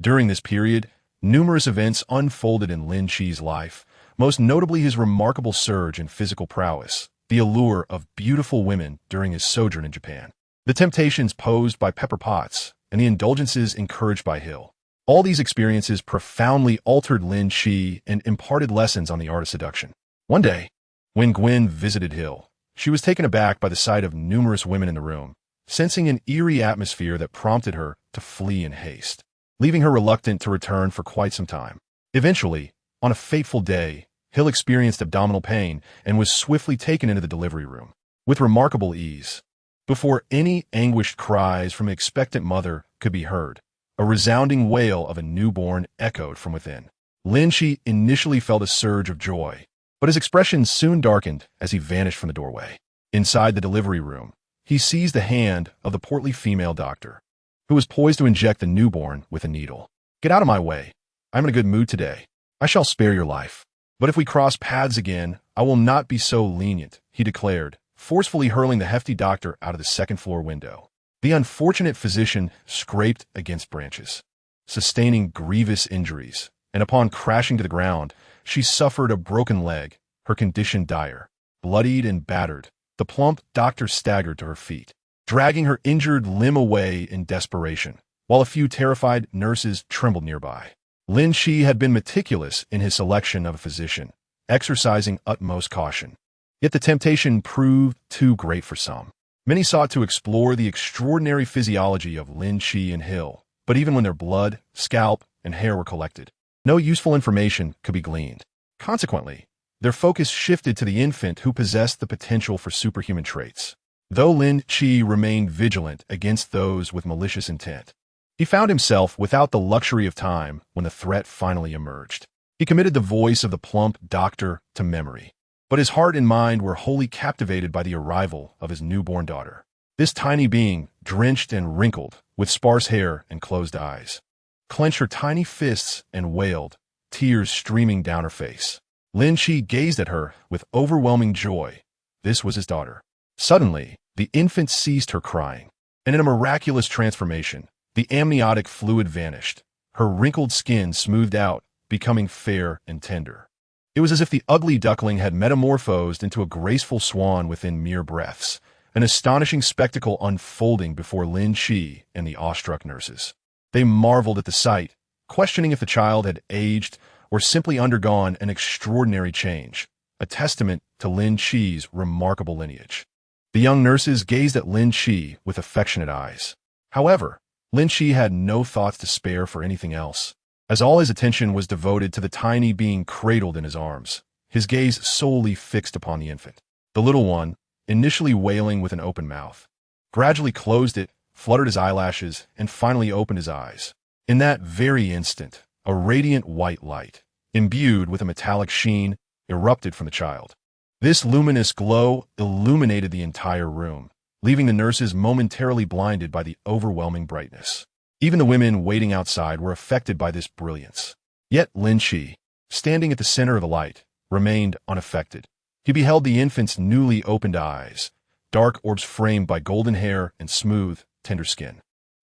During this period, numerous events unfolded in Lin Qi's life, most notably his remarkable surge in physical prowess, the allure of beautiful women during his sojourn in Japan, the temptations posed by pepper pots, and the indulgences encouraged by Hill. All these experiences profoundly altered Lin Qi and imparted lessons on the art of seduction. One day, when Gwen visited Hill, she was taken aback by the sight of numerous women in the room, sensing an eerie atmosphere that prompted her to flee in haste, leaving her reluctant to return for quite some time. Eventually, on a fateful day, Hill experienced abdominal pain and was swiftly taken into the delivery room. With remarkable ease, before any anguished cries from an expectant mother could be heard, a resounding wail of a newborn echoed from within. Lin Qi initially felt a surge of joy, but his expression soon darkened as he vanished from the doorway. Inside the delivery room, he seized the hand of the portly female doctor, who was poised to inject the newborn with a needle. "Get out of my way. I'm in a good mood today. I shall spare your life. But if we cross paths again, I will not be so lenient," he declared, forcefully hurling the hefty doctor out of the second-floor window. The unfortunate physician scraped against branches, sustaining grievous injuries, and upon crashing to the ground, she suffered a broken leg, her condition dire. Bloodied and battered, the plump doctor staggered to her feet, dragging her injured limb away in desperation, while a few terrified nurses trembled nearby. Lin Qi had been meticulous in his selection of a physician, exercising utmost caution. Yet the temptation proved too great for some. Many sought to explore the extraordinary physiology of Lin Qi and Hill, but even when their blood, scalp, and hair were collected, no useful information could be gleaned. Consequently, their focus shifted to the infant who possessed the potential for superhuman traits. Though Lin Qi remained vigilant against those with malicious intent, he found himself without the luxury of time when the threat finally emerged. He committed the voice of the plump doctor to memory, but his heart and mind were wholly captivated by the arrival of his newborn daughter. This tiny being, drenched and wrinkled, with sparse hair and closed eyes, clenched her tiny fists and wailed, tears streaming down her face. Lin Qi gazed at her with overwhelming joy. This was his daughter. Suddenly, the infant ceased her crying, and in a miraculous transformation, the amniotic fluid vanished. Her wrinkled skin smoothed out, becoming fair and tender. It was as if the ugly duckling had metamorphosed into a graceful swan within mere breaths, an astonishing spectacle unfolding before Lin Qi and the awestruck nurses. They marveled at the sight, questioning if the child had aged or simply undergone an extraordinary change, a testament to Lin Qi's remarkable lineage. The young nurses gazed at Lin Qi with affectionate eyes. However, Lin Qi had no thoughts to spare for anything else, as all his attention was devoted to the tiny being cradled in his arms, his gaze solely fixed upon the infant. The little one, initially wailing with an open mouth, gradually closed it, fluttered his eyelashes, and finally opened his eyes. In that very instant, a radiant white light, imbued with a metallic sheen, erupted from the child. This luminous glow illuminated the entire room, leaving the nurses momentarily blinded by the overwhelming brightness. Even the women waiting outside were affected by this brilliance. Yet Lin Qi, standing at the center of the light, remained unaffected. He beheld the infant's newly opened eyes, dark orbs framed by golden hair and smooth, tender skin.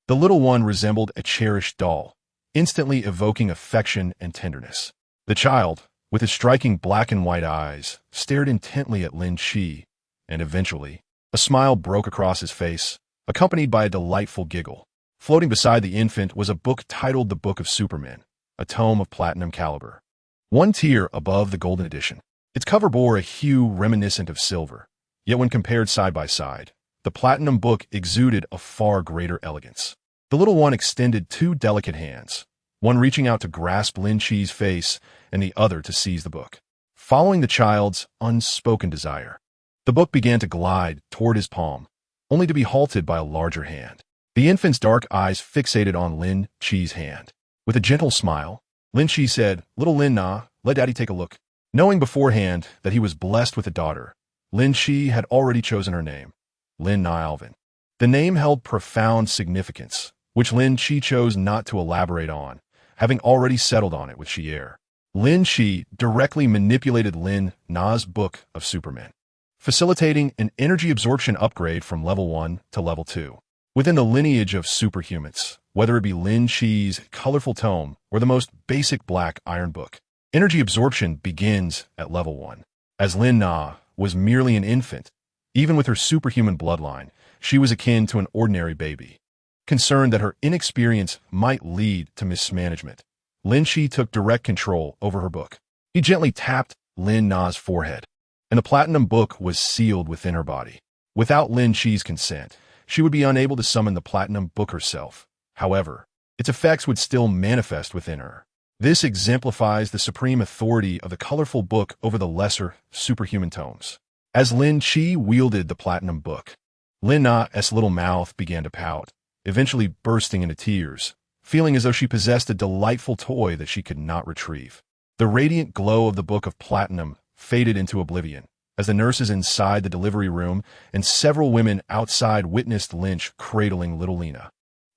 The little one resembled a cherished doll, instantly evoking affection and tenderness. The child, with his striking black and white eyes, stared intently at Lin Qi, and eventually, a smile broke across his face, accompanied by a delightful giggle. Floating beside the infant was a book titled The Book of Superman, a tome of platinum caliber. One tier above the golden edition. Its cover bore a hue reminiscent of silver, yet when compared side by side, the platinum book exuded a far greater elegance. The little one extended two delicate hands, one reaching out to grasp Lin Qi's face and the other to seize the book. Following the child's unspoken desire, the book began to glide toward his palm, only to be halted by a larger hand. The infant's dark eyes fixated on Lin Qi's hand. With a gentle smile, Lin Qi said, "Little Lin Na, let Daddy take a look." Knowing beforehand that he was blessed with a daughter, Lin Qi had already chosen her name, Lin Na Alvin. The name held profound significance, which Lin Qi chose not to elaborate on, having already settled on it with Shi-Er. Lin Qi directly manipulated Lin Na's Book of Superman, facilitating an energy absorption upgrade from level 1 to level 2. Within the lineage of superhumans, whether it be Lin Qi's colorful tome or the most basic black iron book, energy absorption begins at level 1. As Lin Na was merely an infant, even with her superhuman bloodline, she was akin to an ordinary baby. Concerned that her inexperience might lead to mismanagement, Lin Qi took direct control over her book. He gently tapped Lin Na's forehead, and the platinum book was sealed within her body. Without Lin Qi's consent, she would be unable to summon the platinum book herself. However, its effects would still manifest within her. This exemplifies the supreme authority of the colorful book over the lesser, superhuman tomes. As Lin Qi wielded the platinum book, Lin Na's little mouth began to pout, eventually bursting into tears, feeling as though she possessed a delightful toy that she could not retrieve. The radiant glow of the Book of Platinum faded into oblivion, as the nurses inside the delivery room and several women outside witnessed Lynch cradling little Lena,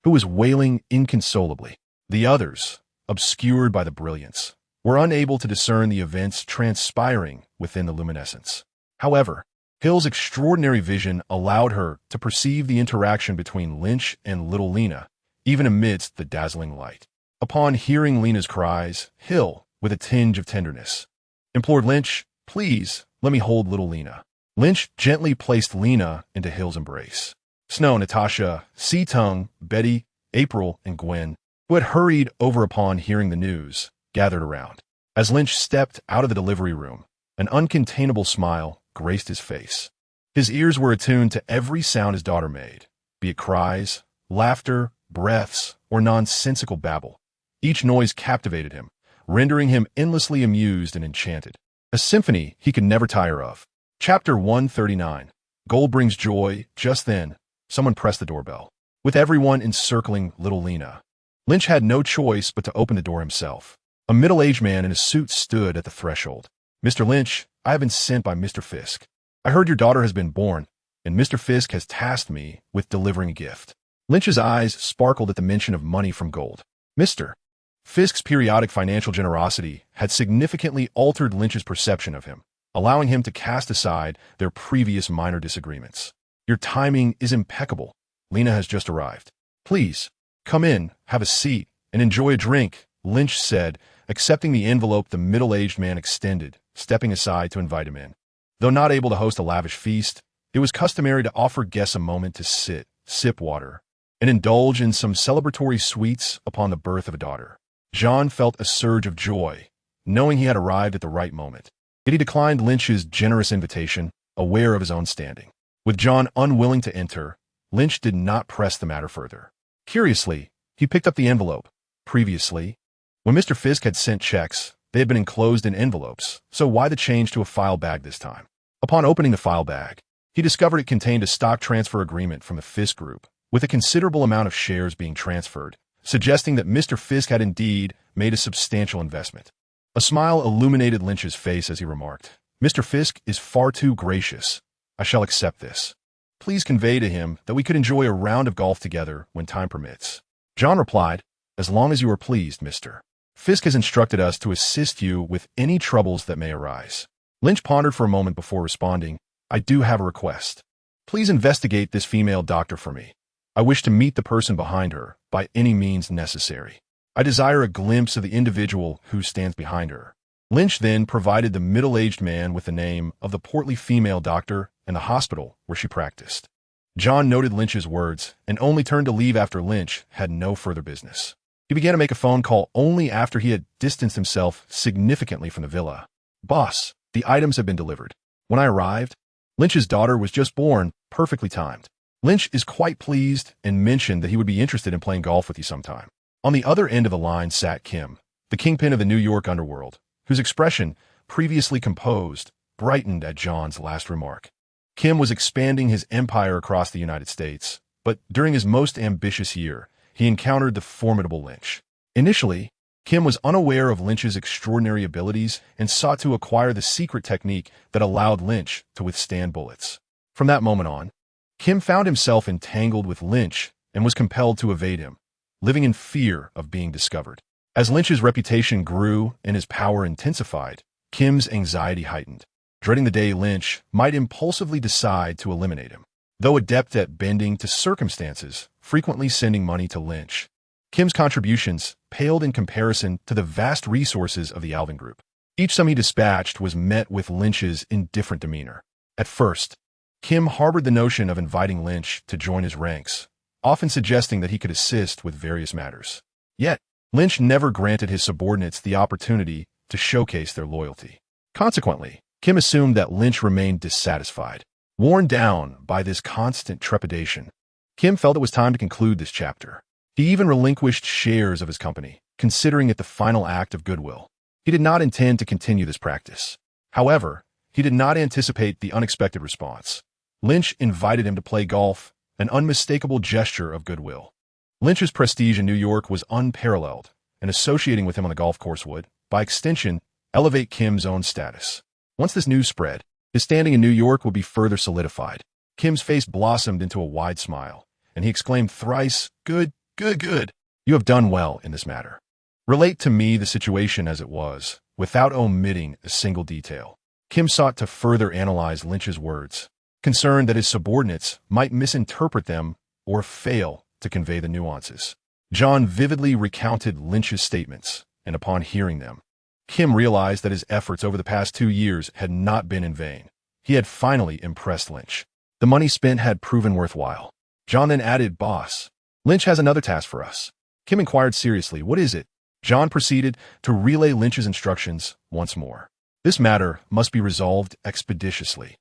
who was wailing inconsolably. The others, obscured by the brilliance, were unable to discern the events transpiring within the luminescence. However, Hill's extraordinary vision allowed her to perceive the interaction between Lynch and little Lena, even amidst the dazzling light. Upon hearing Lena's cries, Hill, with a tinge of tenderness, implored Lynch, "Please, let me hold little Lena." Lynch gently placed Lena into Hill's embrace. Snow, Natasha, Sea-Tung, Betty, April, and Gwen, who had hurried over upon hearing the news, gathered around. As Lynch stepped out of the delivery room, an uncontainable smile graced his face. His ears were attuned to every sound his daughter made, be it cries, laughter, breaths, or nonsensical babble. Each noise captivated him, rendering him endlessly amused and enchanted. A symphony he could never tire of. Chapter 139. Gold brings joy. Just then, someone pressed the doorbell. With everyone encircling little Lena, Lynch had no choice but to open the door himself. A middle-aged man in a suit stood at the threshold. "Mr. Lynch, I have been sent by Mr. Fisk. I heard your daughter has been born, and Mr. Fisk has tasked me with delivering a gift." Lynch's eyes sparkled at the mention of money from gold. Mr. Fisk's periodic financial generosity had significantly altered Lynch's perception of him, allowing him to cast aside their previous minor disagreements. "Your timing is impeccable. Lena has just arrived. Please, come in, have a seat, and enjoy a drink," Lynch said, accepting the envelope the middle-aged man extended, stepping aside to invite him in. Though not able to host a lavish feast, it was customary to offer guests a moment to sit, sip water, and indulge in some celebratory sweets upon the birth of a daughter. Jean felt a surge of joy, knowing he had arrived at the right moment. Yet he declined Lynch's generous invitation, aware of his own standing. With John unwilling to enter, Lynch did not press the matter further. Curiously, he picked up the envelope. Previously, when Mr. Fisk had sent checks, they had been enclosed in envelopes, so why the change to a file bag this time? Upon opening the file bag, he discovered it contained a stock transfer agreement from the Fisk Group, with a considerable amount of shares being transferred, suggesting that Mr. Fisk had indeed made a substantial investment. A smile illuminated Lynch's face as he remarked, "Mr. Fisk is far too gracious. I shall accept this. Please convey to him that we could enjoy a round of golf together when time permits." John replied, "As long as you are pleased, Mr. Fisk has instructed us to assist you with any troubles that may arise." Lynch pondered for a moment before responding, "I do have a request. Please investigate this female doctor for me. I wish to meet the person behind her by any means necessary. I desire a glimpse of the individual who stands behind her." Lynch then provided the middle-aged man with the name of the portly female doctor and the hospital where she practiced. John noted Lynch's words and only turned to leave after Lynch had no further business. He began to make a phone call only after he had distanced himself significantly from the villa. "Boss, the items have been delivered. When I arrived, Lynch's daughter was just born, perfectly timed. Lynch is quite pleased and mentioned that he would be interested in playing golf with you sometime." On the other end of the line sat Kim, the kingpin of the New York underworld, whose expression, previously composed, brightened at John's last remark. Kim was expanding his empire across the United States, but during his most ambitious year, he encountered the formidable Lynch. Initially, Kim was unaware of Lynch's extraordinary abilities and sought to acquire the secret technique that allowed Lynch to withstand bullets. From that moment on, Kim found himself entangled with Lynch and was compelled to evade him, living in fear of being discovered. As Lynch's reputation grew and his power intensified, Kim's anxiety heightened, dreading the day Lynch might impulsively decide to eliminate him. Though adept at bending to circumstances, frequently sending money to Lynch, Kim's contributions paled in comparison to the vast resources of the Alvin Group. Each sum he dispatched was met with Lynch's indifferent demeanor. At first, Kim harbored the notion of inviting Lynch to join his ranks, often suggesting that he could assist with various matters. Yet, Lynch never granted his subordinates the opportunity to showcase their loyalty. Consequently, Kim assumed that Lynch remained dissatisfied. Worn down by this constant trepidation, Kim felt it was time to conclude this chapter. He even relinquished shares of his company, considering it the final act of goodwill. He did not intend to continue this practice. However, he did not anticipate the unexpected response. Lynch invited him to play golf, an unmistakable gesture of goodwill. Lynch's prestige in New York was unparalleled, and associating with him on the golf course would, by extension, elevate Kim's own status. Once this news spread, his standing in New York would be further solidified. Kim's face blossomed into a wide smile, and he exclaimed thrice, "Good, good, good. You have done well in this matter. Relate to me the situation as it was, without omitting a single detail." Kim sought to further analyze Lynch's words, concerned that his subordinates might misinterpret them or fail to convey the nuances. John vividly recounted Lynch's statements, and upon hearing them, Kim realized that his efforts over the past 2 years had not been in vain. He had finally impressed Lynch. The money spent had proven worthwhile. John then added, "Boss, Lynch has another task for us." Kim inquired seriously, "What is it?" John proceeded to relay Lynch's instructions once more. "This matter must be resolved expeditiously.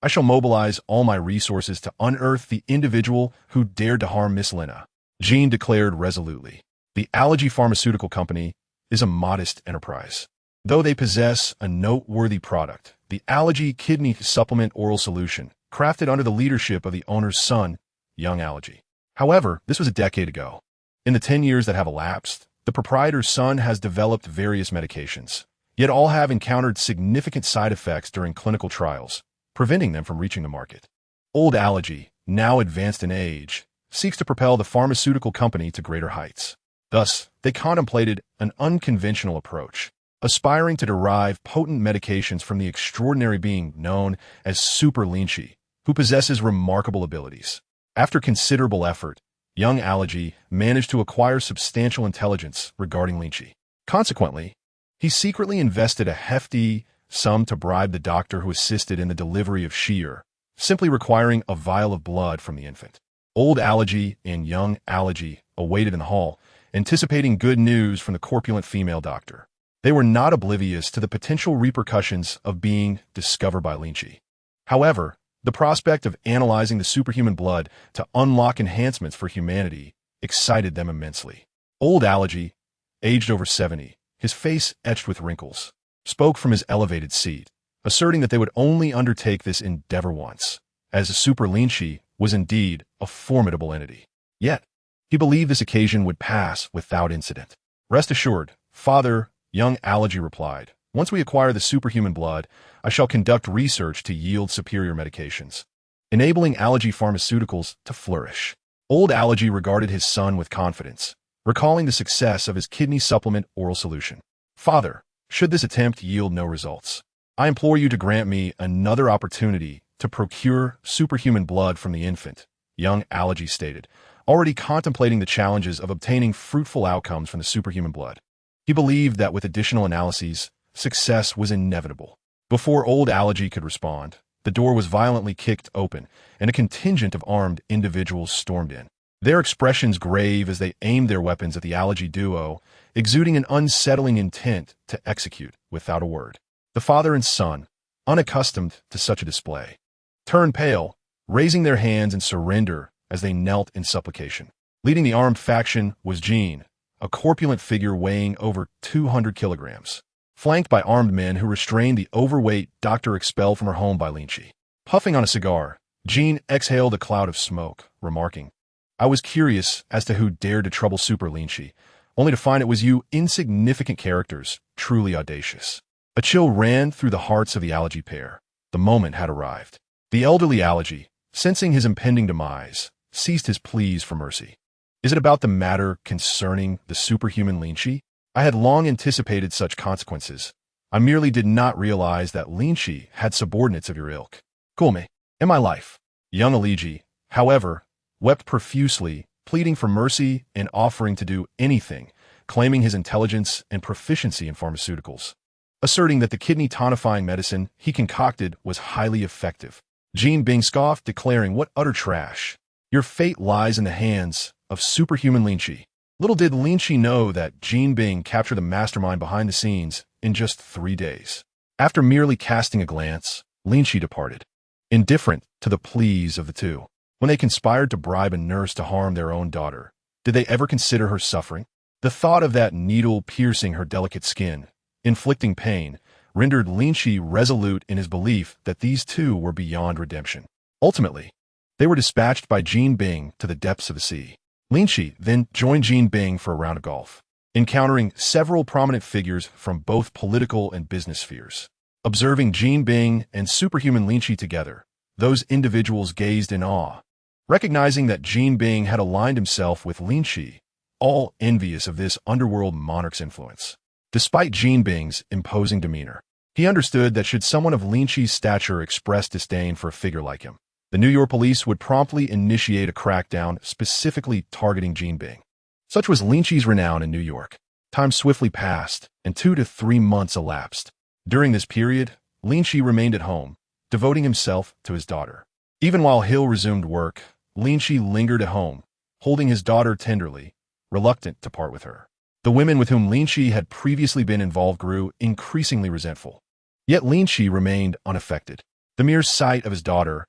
I shall mobilize all my resources to unearth the individual who dared to harm Miss Lina." Jean declared resolutely, "The Allergy Pharmaceutical Company is a modest enterprise. Though they possess a noteworthy product, the Allergy Kidney Supplement Oral Solution, crafted under the leadership of the owner's son, young Allergy. However, this was a decade ago. In the 10 years that have elapsed, the proprietor's son has developed various medications, yet all have encountered significant side effects during clinical trials, preventing them from reaching the market. Old Allergy, now advanced in age, seeks to propel the pharmaceutical company to greater heights. Thus, they contemplated an unconventional approach, aspiring to derive potent medications from the extraordinary being known as Super Lin Qi, who possesses remarkable abilities. After considerable effort, young Allergy managed to acquire substantial intelligence regarding Lin Qi. Consequently, he secretly invested a hefty sum to bribe the doctor who assisted in the delivery of S.H.I.E.L.D, simply requiring a vial of blood from the infant. Old Allergy and young Allergy awaited in the hall, anticipating good news from the corpulent female doctor. They were not oblivious to the potential repercussions of being discovered by Lin Qi. However, the prospect of analyzing the superhuman blood to unlock enhancements for humanity excited them immensely. Old Allergy, aged over 70, his face etched with wrinkles, spoke from his elevated seat, asserting that they would only undertake this endeavor once, as Super Lin Qi was indeed a formidable entity. Yet, he believed this occasion would pass without incident. Rest assured, Father, young Allergy replied, once we acquire the superhuman blood, I shall conduct research to yield superior medications, enabling Allergy pharmaceuticals to flourish. Old Allergy regarded his son with confidence, recalling the success of his kidney supplement oral solution. Father, should this attempt yield no results, I implore you to grant me another opportunity to procure superhuman blood from the infant, young Allergy stated, already contemplating the challenges of obtaining fruitful outcomes from the superhuman blood. He believed that with additional analyses, success was inevitable. Before old Allergy could respond, the door was violently kicked open, and a contingent of armed individuals stormed in. Their expressions grave as they aimed their weapons at the Allergy duo, exuding an unsettling intent to execute without a word. The father and son, unaccustomed to such a display, turned pale, raising their hands in surrender as they knelt in supplication. Leading the armed faction was Jean, a corpulent figure weighing over 200 kilograms, flanked by armed men who restrained the overweight doctor expelled from her home by Lin Qi. Puffing on a cigar, Jean exhaled a cloud of smoke, remarking, I was curious as to who dared to trouble Super Lin Qi, only to find it was you insignificant characters, truly audacious. A chill ran through the hearts of the Allergy pair. The moment had arrived. The elderly Allergy, sensing his impending demise, ceased his pleas for mercy. Is it about the matter concerning the superhuman Lin Qi? I had long anticipated such consequences. I merely did not realize that Lin Qi had subordinates of your ilk. Cool me. In my life. Young Allergy, however, wept profusely, pleading for mercy and offering to do anything, claiming his intelligence and proficiency in pharmaceuticals, asserting that the kidney tonifying medicine he concocted was highly effective. Jean Bing scoffed, declaring, what utter trash. Your fate lies in the hands of superhuman Lin Qi. Little did Lin Qi know that Jean Bing captured the mastermind behind the scenes in just 3 days. After merely casting a glance, Lin Qi departed, indifferent to the pleas of the two. When they conspired to bribe a nurse to harm their own daughter, did they ever consider her suffering? The thought of that needle piercing her delicate skin, inflicting pain, rendered Lin Qi resolute in his belief that these two were beyond redemption. Ultimately, they were dispatched by Jean Bing to the depths of the sea. Lin Qi then joined Jean Bing for a round of golf, encountering several prominent figures from both political and business spheres. Observing Jean Bing and superhuman Lin Qi together, those individuals gazed in awe, recognizing that Jean Bing had aligned himself with Lin Qi, all envious of this underworld monarch's influence. Despite Jean Bing's imposing demeanor, he understood that should someone of Lin Qi's stature express disdain for a figure like him, the New York police would promptly initiate a crackdown specifically targeting Jean Bing. Such was Lin Qi's renown in New York. Time swiftly passed, and 2 to 3 months elapsed. During this period, Lin Qi remained at home, devoting himself to his daughter. Even while Hill resumed work, Lin Qi lingered at home, holding his daughter tenderly, reluctant to part with her. The women with whom Lin Qi had previously been involved grew increasingly resentful. Yet Lin Qi remained unaffected. The mere sight of his daughter's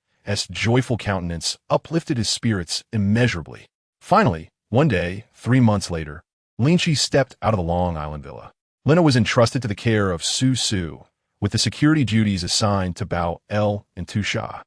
joyful countenance uplifted his spirits immeasurably. Finally, one day, 3 months later, Lin Qi stepped out of the Long Island villa. Lena was entrusted to the care of Su Su, with the security duties assigned to Bao El and Tu Sha.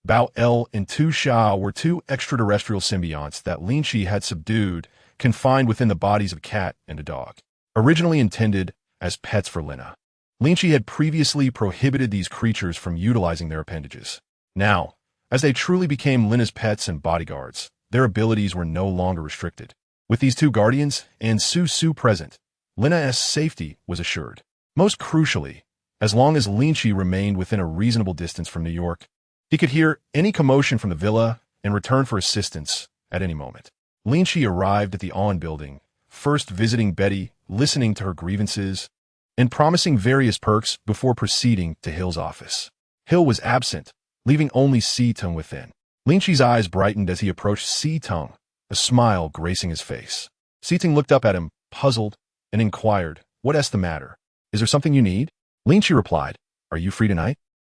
Bao El and Tu Sha were 2 extraterrestrial symbionts that Lin Qi had subdued, confined within the bodies of a cat and a dog. Originally intended as pets for Lena, Lin Qi had previously prohibited these creatures from utilizing their appendages. Now, as they truly became Lena's pets and bodyguards, their abilities were no longer restricted. With these 2 guardians and Su Su present, Lena's safety was assured. Most crucially, as long as Lin Qi remained within a reasonable distance from New York, he could hear any commotion from the villa and return for assistance at any moment. Lin Qi arrived at the Awn building, first visiting Betty, listening to her grievances, and promising various perks before proceeding to Hill's office. Hill was absent, leaving only Si-Tung within. Lin Qi's eyes brightened as he approached Si-Tung, a smile gracing his face. Si-Tung looked up at him, puzzled, and inquired, "What's the matter? Is there something you need?" Lin Qi replied, "Are you free tonight?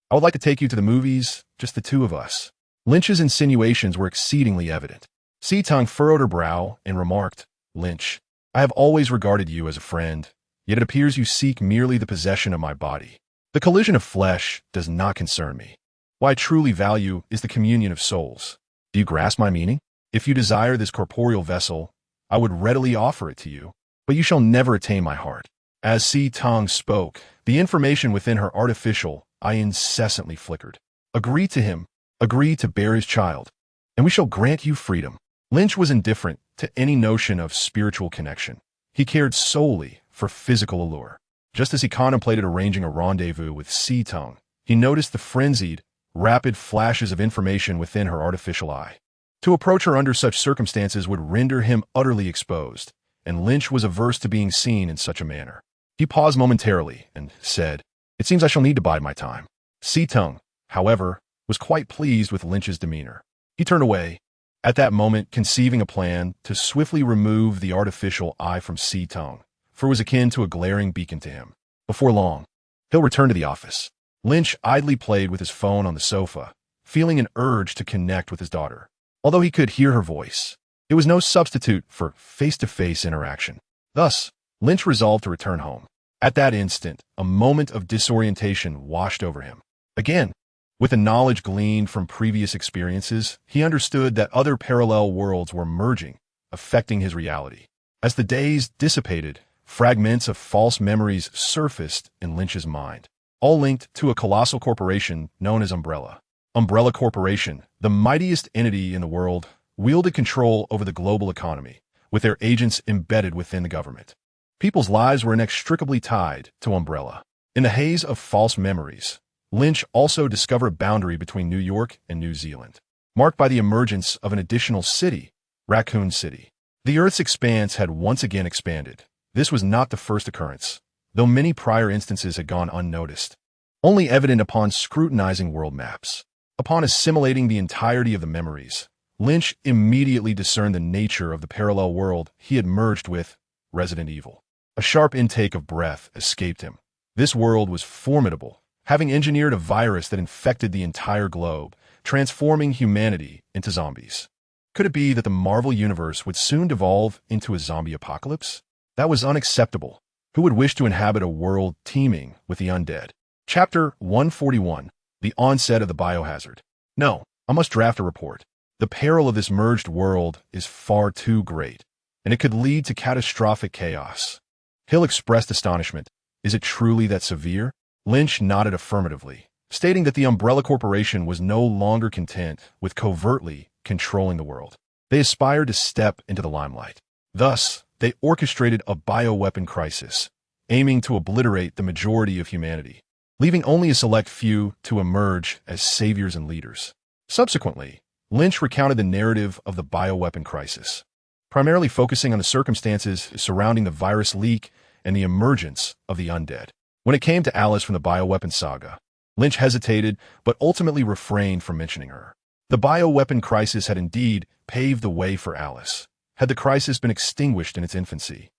I would like to take you to the movies, just the 2 of us." Lin Qi's insinuations were exceedingly evident. Si-Tung furrowed her brow and remarked, "Lin Qi, I have always regarded you as a friend, yet it appears you seek merely the possession of my body. The collision of flesh does not concern me. What I truly value is the communion of souls. Do you grasp my meaning?" If you desire this corporeal vessel, I would readily offer it to you, but you shall never attain my heart. As Si-Tong spoke, the information within her artificial eye incessantly flickered. Agree to him, agree to bear his child, and we shall grant you freedom. Lynch was indifferent to any notion of spiritual connection. He cared solely for physical allure. Just as he contemplated arranging a rendezvous with Si-Tong, he noticed the frenzied, rapid flashes of information within her artificial eye. To approach her under such circumstances would render him utterly exposed, and Lynch was averse to being seen in such a manner. He paused momentarily and said, "It seems I shall need to bide my time." Si-Tong, however, was quite pleased with Lynch's demeanor. He turned away, at that moment conceiving a plan to swiftly remove the artificial eye from Si-Tong, for it was akin to a glaring beacon to him. Before long, he'll return to the office. Lynch idly played with his phone on the sofa, feeling an urge to connect with his daughter. Although he could hear her voice, it was no substitute for face-to-face interaction. Thus, Lynch resolved to return home. At that instant, a moment of disorientation washed over him. Again, with the knowledge gleaned from previous experiences, he understood that other parallel worlds were merging, affecting his reality. As the days dissipated, fragments of false memories surfaced in Lynch's mind, all linked to a colossal corporation known as Umbrella. Umbrella Corporation, the mightiest entity in the world, wielded control over the global economy, with their agents embedded within the government. People's lives were inextricably tied to Umbrella. In the haze of false memories, Lynch also discovered a boundary between New York and New Zealand, marked by the emergence of an additional city, Raccoon City. The Earth's expanse had once again expanded. This was not the first occurrence, though many prior instances had gone unnoticed, only evident upon scrutinizing world maps. Upon assimilating the entirety of the memories, Lynch immediately discerned the nature of the parallel world he had merged with, Resident Evil. A sharp intake of breath escaped him. This world was formidable, having engineered a virus that infected the entire globe, transforming humanity into zombies. Could it be that the Marvel Universe would soon devolve into a zombie apocalypse? That was unacceptable. Who would wish to inhabit a world teeming with the undead? Chapter 141. The Onset of the Biohazard. No, I must draft a report. The peril of this merged world is far too great, and it could lead to catastrophic chaos. Hill expressed astonishment. Is it truly that severe? Lynch nodded affirmatively, stating that the Umbrella Corporation was no longer content with covertly controlling the world. They aspired to step into the limelight. Thus, they orchestrated a bioweapon crisis, aiming to obliterate the majority of humanity, leaving only a select few to emerge as saviors and leaders. Subsequently, Lynch recounted the narrative of the bioweapon crisis, primarily focusing on the circumstances surrounding the virus leak and the emergence of the undead. When it came to Alice from the bioweapon saga, Lynch hesitated but ultimately refrained from mentioning her. The bioweapon crisis had indeed paved the way for Alice. Had the crisis been extinguished in its infancy,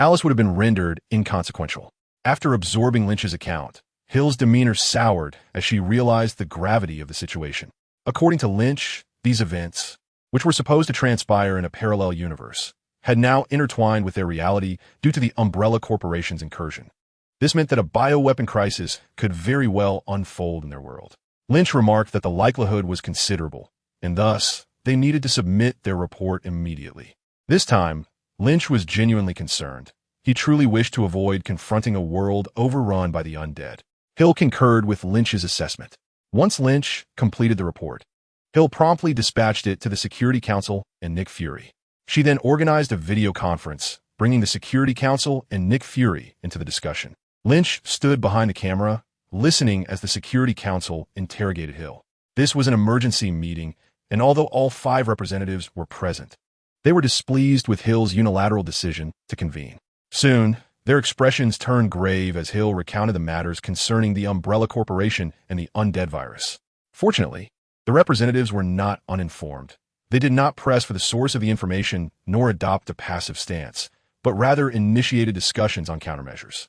Alice would have been rendered inconsequential. After absorbing Lynch's account, Hill's demeanor soured as she realized the gravity of the situation. According to Lynch, these events, which were supposed to transpire in a parallel universe, had now intertwined with their reality due to the Umbrella Corporation's incursion. This meant that a bioweapon crisis could very well unfold in their world. Lynch remarked that the likelihood was considerable, and thus, they needed to submit their report immediately. This time, Lynch was genuinely concerned. He truly wished to avoid confronting a world overrun by the undead. Hill concurred with Lynch's assessment. Once Lynch completed the report, Hill promptly dispatched it to the Security Council and Nick Fury. She then organized a video conference, bringing the Security Council and Nick Fury into the discussion. Lynch stood behind the camera, listening as the Security Council interrogated Hill. This was an emergency meeting, and although all 5 representatives were present, they were displeased with Hill's unilateral decision to convene. Soon, their expressions turned grave as Hill recounted the matters concerning the Umbrella Corporation and the undead virus. Fortunately, the representatives were not uninformed. They did not press for the source of the information nor adopt a passive stance, but rather initiated discussions on countermeasures.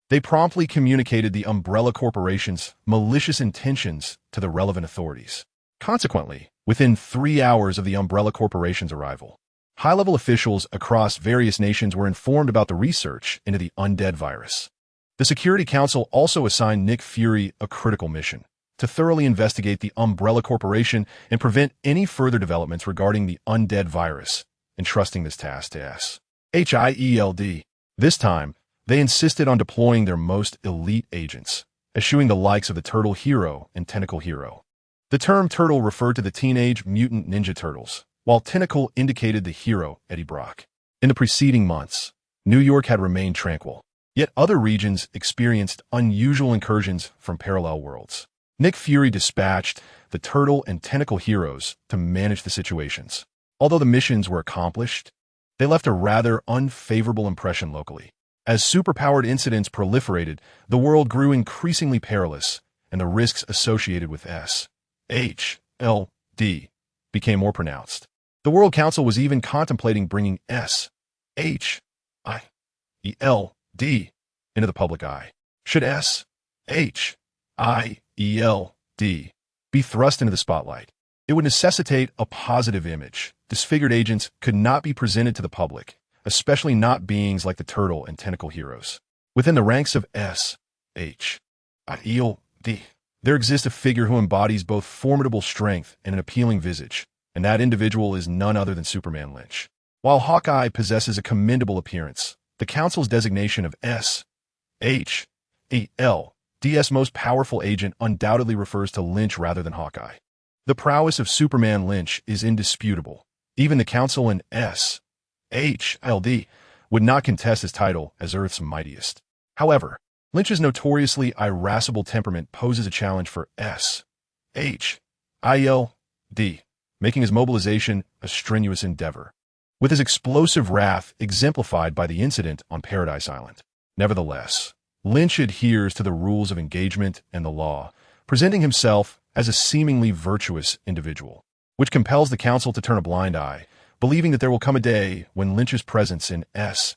They promptly communicated the Umbrella Corporation's malicious intentions to the relevant authorities. Consequently, within 3 hours of the Umbrella Corporation's arrival, high-level officials across various nations were informed about the research into the undead virus. The Security Council also assigned Nick Fury a critical mission: to thoroughly investigate the Umbrella Corporation and prevent any further developments regarding the undead virus, entrusting this task to S.H.I.E.L.D. This time, they insisted on deploying their most elite agents, eschewing the likes of the Turtle Hero and Tentacle Hero. The term Turtle referred to the Teenage Mutant Ninja Turtles, while Tentacle indicated the hero, Eddie Brock. In the preceding months, New York had remained tranquil, yet other regions experienced unusual incursions from parallel worlds. Nick Fury dispatched the Turtle and Tentacle heroes to manage the situations. Although the missions were accomplished, they left a rather unfavorable impression locally. As superpowered incidents proliferated, the world grew increasingly perilous, and the risks associated with S.H.I.E.L.D. became more pronounced. The World Council was even contemplating bringing S.H.I.E.L.D. into the public eye. Should S.H.I.E.L.D. be thrust into the spotlight, it would necessitate a positive image. Disfigured agents could not be presented to the public, especially not beings like the Turtle and Tentacle heroes. Within the ranks of S.H.I.E.L.D., there exists a figure who embodies both formidable strength and an appealing visage, and that individual is none other than Superman Lynch. While Hawkeye possesses a commendable appearance, the Council's designation of S.H.I.E.L.D's most powerful agent undoubtedly refers to Lynch rather than Hawkeye. The prowess of Superman Lynch is indisputable. Even the Council and S.H.I.E.L.D. would not contest his title as Earth's mightiest. However, Lynch's notoriously irascible temperament poses a challenge for S.H.I.E.L.D., making his mobilization a strenuous endeavor, with his explosive wrath exemplified by the incident on Paradise Island. Nevertheless, Lynch adheres to the rules of engagement and the law, presenting himself as a seemingly virtuous individual, which compels the Council to turn a blind eye, believing that there will come a day when Lynch's presence in S.H.I.E.L.D.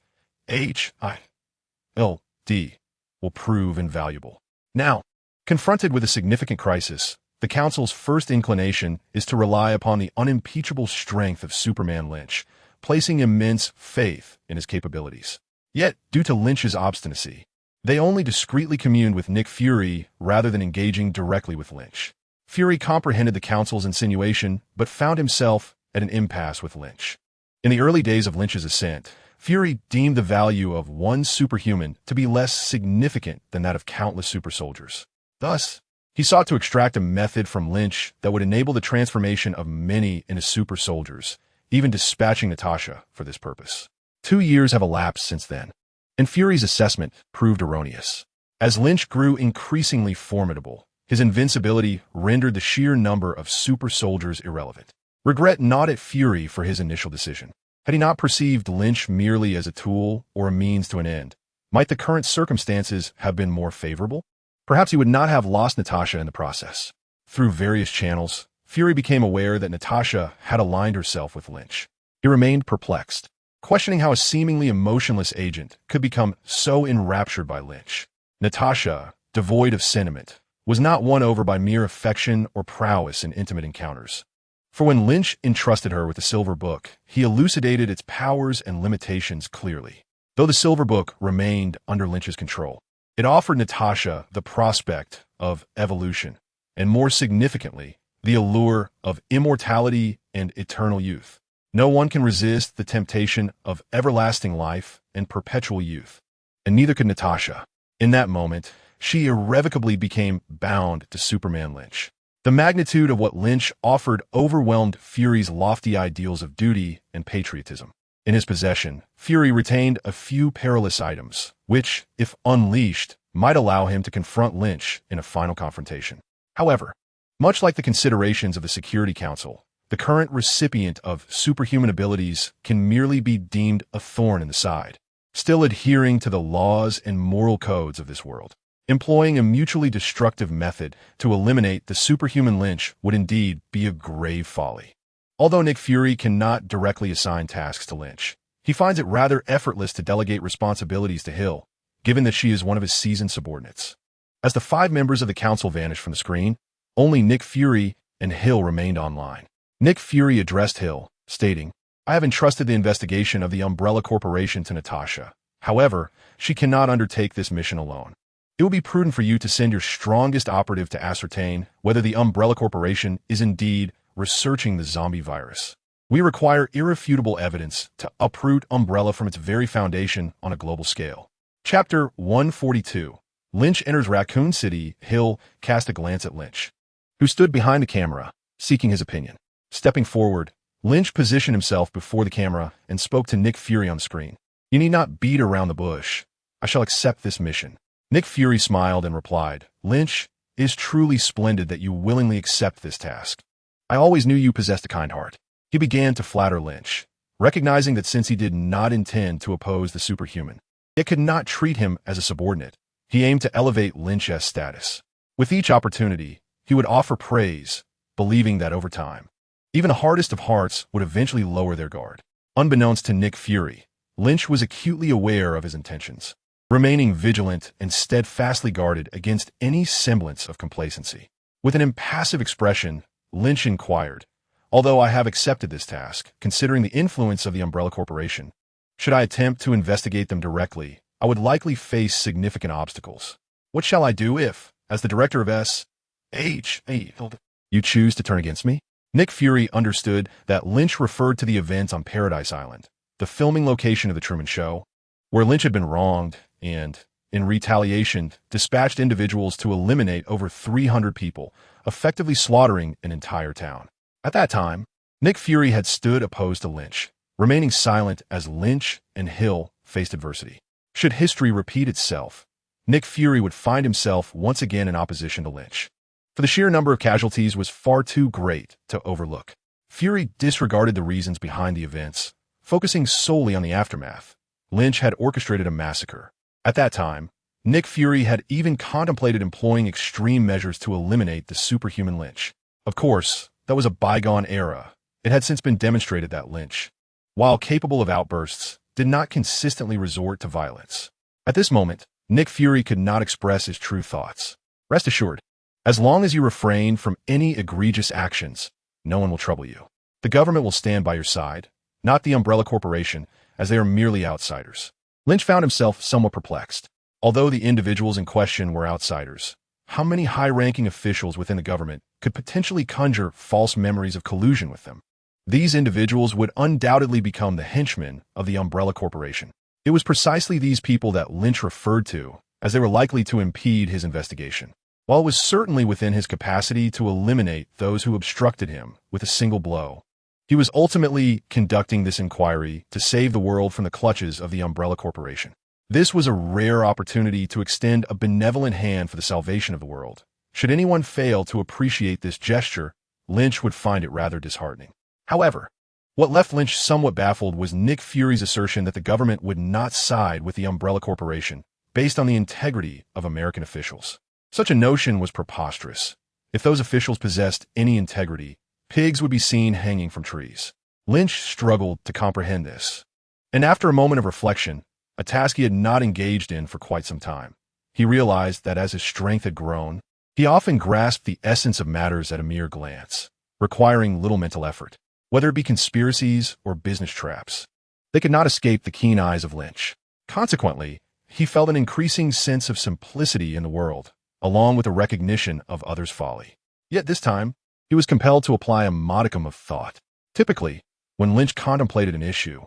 will prove invaluable. Now, confronted with a significant crisis, the Council's first inclination is to rely upon the unimpeachable strength of Superman Lynch, placing immense faith in his capabilities. Yet, due to Lynch's obstinacy, they only discreetly communed with Nick Fury rather than engaging directly with Lynch. Fury comprehended the Council's insinuation, but found himself at an impasse with Lynch. In the early days of Lynch's ascent, Fury deemed the value of one superhuman to be less significant than that of countless super soldiers. Thus, he sought to extract a method from Lynch that would enable the transformation of many into super soldiers, even dispatching Natasha for this purpose. 2 years have elapsed since then, and Fury's assessment proved erroneous. As Lynch grew increasingly formidable, his invincibility rendered the sheer number of super soldiers irrelevant. Regret not at Fury for his initial decision. Had he not perceived Lynch merely as a tool or a means to an end, might the current circumstances have been more favorable? Perhaps he would not have lost Natasha in the process. Through various channels, Fury became aware that Natasha had aligned herself with Lynch. He remained perplexed, questioning how a seemingly emotionless agent could become so enraptured by Lynch. Natasha, devoid of sentiment, was not won over by mere affection or prowess in intimate encounters. For when Lynch entrusted her with the Silver Book, he elucidated its powers and limitations clearly. Though the Silver Book remained under Lynch's control, it offered Natasha the prospect of evolution, and more significantly, the allure of immortality and eternal youth. No one can resist the temptation of everlasting life and perpetual youth, and neither could Natasha. In that moment, she irrevocably became bound to Superman Lynch. The magnitude of what Lynch offered overwhelmed Fury's lofty ideals of duty and patriotism. In his possession, Fury retained a few perilous items, which, if unleashed, might allow him to confront Lynch in a final confrontation. However, much like the considerations of the Security Council, the current recipient of superhuman abilities can merely be deemed a thorn in the side, still adhering to the laws and moral codes of this world. Employing a mutually destructive method to eliminate the superhuman Lynch would indeed be a grave folly. Although Nick Fury cannot directly assign tasks to Lynch, he finds it rather effortless to delegate responsibilities to Hill, given that she is one of his seasoned subordinates. As the 5 members of the Council vanished from the screen, only Nick Fury and Hill remained online. Nick Fury addressed Hill, stating, "I have entrusted the investigation of the Umbrella Corporation to Natasha. However, she cannot undertake this mission alone. It would be prudent for you to send your strongest operative to ascertain whether the Umbrella Corporation is indeed researching the zombie virus. We require irrefutable evidence to uproot Umbrella from its very foundation on a global scale. Chapter 142. Lynch enters Raccoon City. Hill cast a glance at Lynch, who stood behind the camera, seeking his opinion. Stepping forward, Lynch positioned himself before the camera and spoke to Nick Fury on the screen. You need not beat around the bush. I shall accept this mission. Nick Fury smiled and replied, Lynch, it is truly splendid that you willingly accept this task. I always knew you possessed a kind heart. He began to flatter Lynch, recognizing that since he did not intend to oppose the superhuman, yet could not treat him as a subordinate, he aimed to elevate Lynch's status. With each opportunity, he would offer praise, believing that over time, even the hardest of hearts would eventually lower their guard. Unbeknownst to Nick Fury, Lynch was acutely aware of his intentions, remaining vigilant and steadfastly guarded against any semblance of complacency. With an impassive expression, Lynch inquired, although I have accepted this task, considering the influence of the Umbrella Corporation, should I attempt to investigate them directly, I would likely face significant obstacles. What shall I do if, as the director of S.H.I.E.L.D, you choose to turn against me? Nick Fury understood that Lynch referred to the events on Paradise Island, the filming location of The Truman Show, where Lynch had been wronged and, in retaliation, dispatched individuals to eliminate over 300 people, effectively slaughtering an entire town. At that time, Nick Fury had stood opposed to Lynch, remaining silent as Lynch and Hill faced adversity. Should history repeat itself, Nick Fury would find himself once again in opposition to Lynch, for the sheer number of casualties was far too great to overlook. Fury disregarded the reasons behind the events, focusing solely on the aftermath. Lynch had orchestrated a massacre. At that time, Nick Fury had even contemplated employing extreme measures to eliminate the superhuman Lynch. Of course, that was a bygone era. It had since been demonstrated that Lynch, while capable of outbursts, did not consistently resort to violence. At this moment, Nick Fury could not express his true thoughts. Rest assured, as long as you refrain from any egregious actions, no one will trouble you. The government will stand by your side, not the Umbrella Corporation, as they are merely outsiders. Lynch found himself somewhat perplexed. Although the individuals in question were outsiders, how many high-ranking officials within the government could potentially conjure false memories of collusion with them? These individuals would undoubtedly become the henchmen of the Umbrella Corporation. It was precisely these people that Lynch referred to, as they were likely to impede his investigation. While it was certainly within his capacity to eliminate those who obstructed him with a single blow, he was ultimately conducting this inquiry to save the world from the clutches of the Umbrella Corporation. This was a rare opportunity to extend a benevolent hand for the salvation of the world. Should anyone fail to appreciate this gesture, Lynch would find it rather disheartening. However, what left Lynch somewhat baffled was Nick Fury's assertion that the government would not side with the Umbrella Corporation based on the integrity of American officials. Such a notion was preposterous. If those officials possessed any integrity, pigs would be seen hanging from trees. Lynch struggled to comprehend this. And after a moment of reflection, a task he had not engaged in for quite some time, he realized that as his strength had grown, he often grasped the essence of matters at a mere glance, requiring little mental effort. Whether it be conspiracies or business traps, they could not escape the keen eyes of Lynch. Consequently, he felt an increasing sense of simplicity in the world, along with a recognition of others' folly. Yet this time, he was compelled to apply a modicum of thought. Typically, when Lynch contemplated an issue,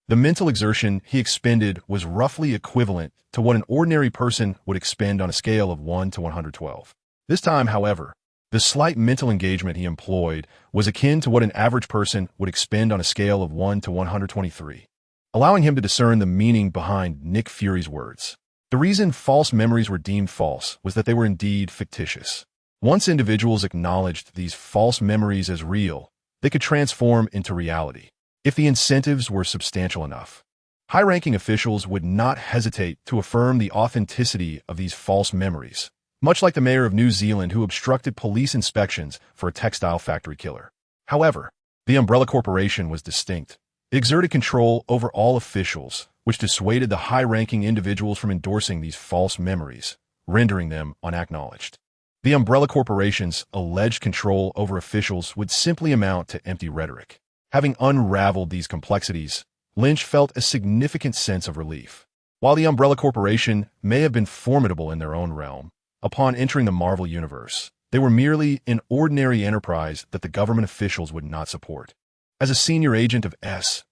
the mental exertion he expended was roughly equivalent to what an ordinary person would expend on a scale of 1 to 112. This time, however, the slight mental engagement he employed was akin to what an average person would expend on a scale of 1 to 123, allowing him to discern the meaning behind Nick Fury's words. The reason false memories were deemed false was that they were indeed fictitious. Once individuals acknowledged these false memories as real, they could transform into reality, if the incentives were substantial enough. High-ranking officials would not hesitate to affirm the authenticity of these false memories, much like the mayor of New Zealand who obstructed police inspections for a textile factory killer. However, the Umbrella Corporation was distinct. It exerted control over all officials, which dissuaded the high-ranking individuals from endorsing these false memories, rendering them unacknowledged. The Umbrella Corporation's alleged control over officials would simply amount to empty rhetoric. Having unraveled these complexities, Lynch felt a significant sense of relief. While the Umbrella Corporation may have been formidable in their own realm, upon entering the Marvel Universe, they were merely an ordinary enterprise that the government officials would not support. As a senior agent of S.H.I.E.L.D,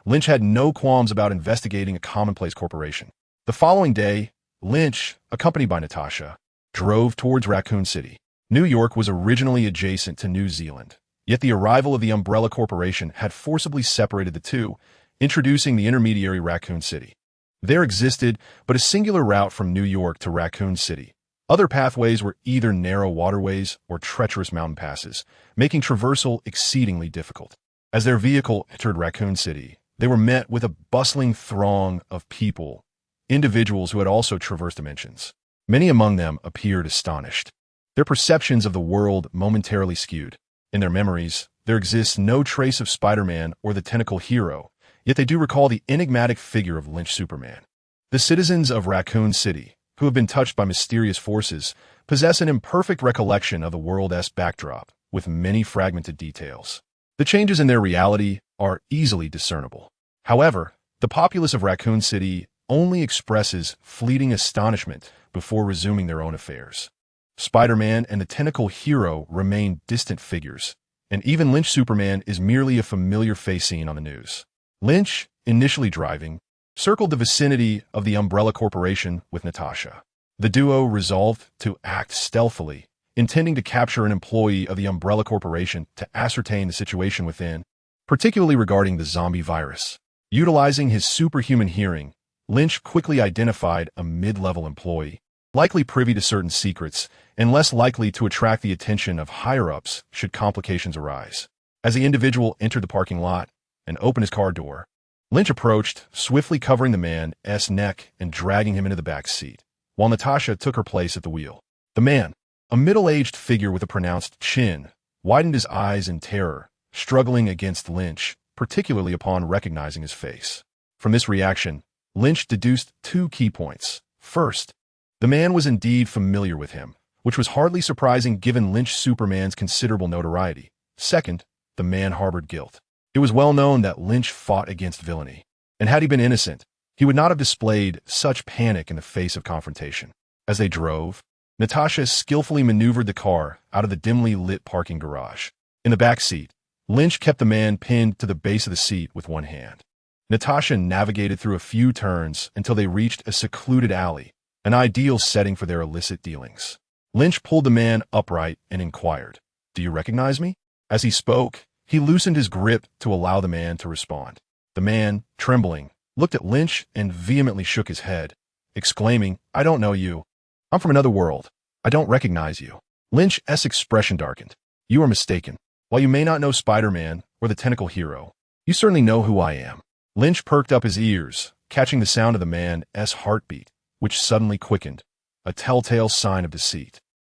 Lynch had no qualms about investigating a commonplace corporation. The following day, Lynch, accompanied by Natasha, drove towards Raccoon City. New York was originally adjacent to New Zealand, yet the arrival of the Umbrella Corporation had forcibly separated the two, introducing the intermediary Raccoon City. There existed but a singular route from New York to Raccoon City. Other pathways were either narrow waterways or treacherous mountain passes, making traversal exceedingly difficult. As their vehicle entered Raccoon City, they were met with a bustling throng of people, individuals who had also traversed dimensions. Many among them appeared astonished, their perceptions of the world momentarily skewed. In their memories, there exists no trace of Spider-Man or the tentacle hero, yet they do recall the enigmatic figure of Lynch Superman. The citizens of Raccoon City, who have been touched by mysterious forces, possess an imperfect recollection of the world's backdrop, with many fragmented details. The changes in their reality are easily discernible. However, the populace of Raccoon City only expresses fleeting astonishment before resuming their own affairs. Spider-Man and the tentacle hero remain distant figures, and even Lynch Superman is merely a familiar face seen on the news. Lynch, initially driving, circled the vicinity of the Umbrella Corporation with Natasha. The duo resolved to act stealthily, intending to capture an employee of the Umbrella Corporation to ascertain the situation within, particularly regarding the zombie virus. Utilizing his superhuman hearing, Lynch quickly identified a mid-level employee, likely privy to certain secrets and less likely to attract the attention of higher-ups should complications arise. As the individual entered the parking lot and opened his car door, Lynch approached, swiftly covering the man's neck and dragging him into the back seat, while Natasha took her place at the wheel. The man, a middle-aged figure with a pronounced chin, widened his eyes in terror, struggling against Lynch, particularly upon recognizing his face. From this reaction, Lynch deduced two key points. First, the man was indeed familiar with him, which was hardly surprising given Lynch Superman's considerable notoriety. Second, the man harbored guilt. It was well known that Lynch fought against villainy, and had he been innocent, he would not have displayed such panic in the face of confrontation. As they drove, Natasha skillfully maneuvered the car out of the dimly lit parking garage. In the back seat, Lynch kept the man pinned to the base of the seat with one hand. Natasha navigated through a few turns until they reached a secluded alley, an ideal setting for their illicit dealings. Lynch pulled the man upright and inquired, "Do you recognize me?" As he spoke, he loosened his grip to allow the man to respond. The man, trembling, looked at Lynch and vehemently shook his head, exclaiming, "I don't know you. I'm from another world. I don't recognize you." Lynch's expression darkened. "You are mistaken. While you may not know Spider-Man or the tentacle hero, you certainly know who I am." Lynch perked up his ears, catching the sound of the man's heartbeat, which suddenly quickened, a telltale sign of deceit.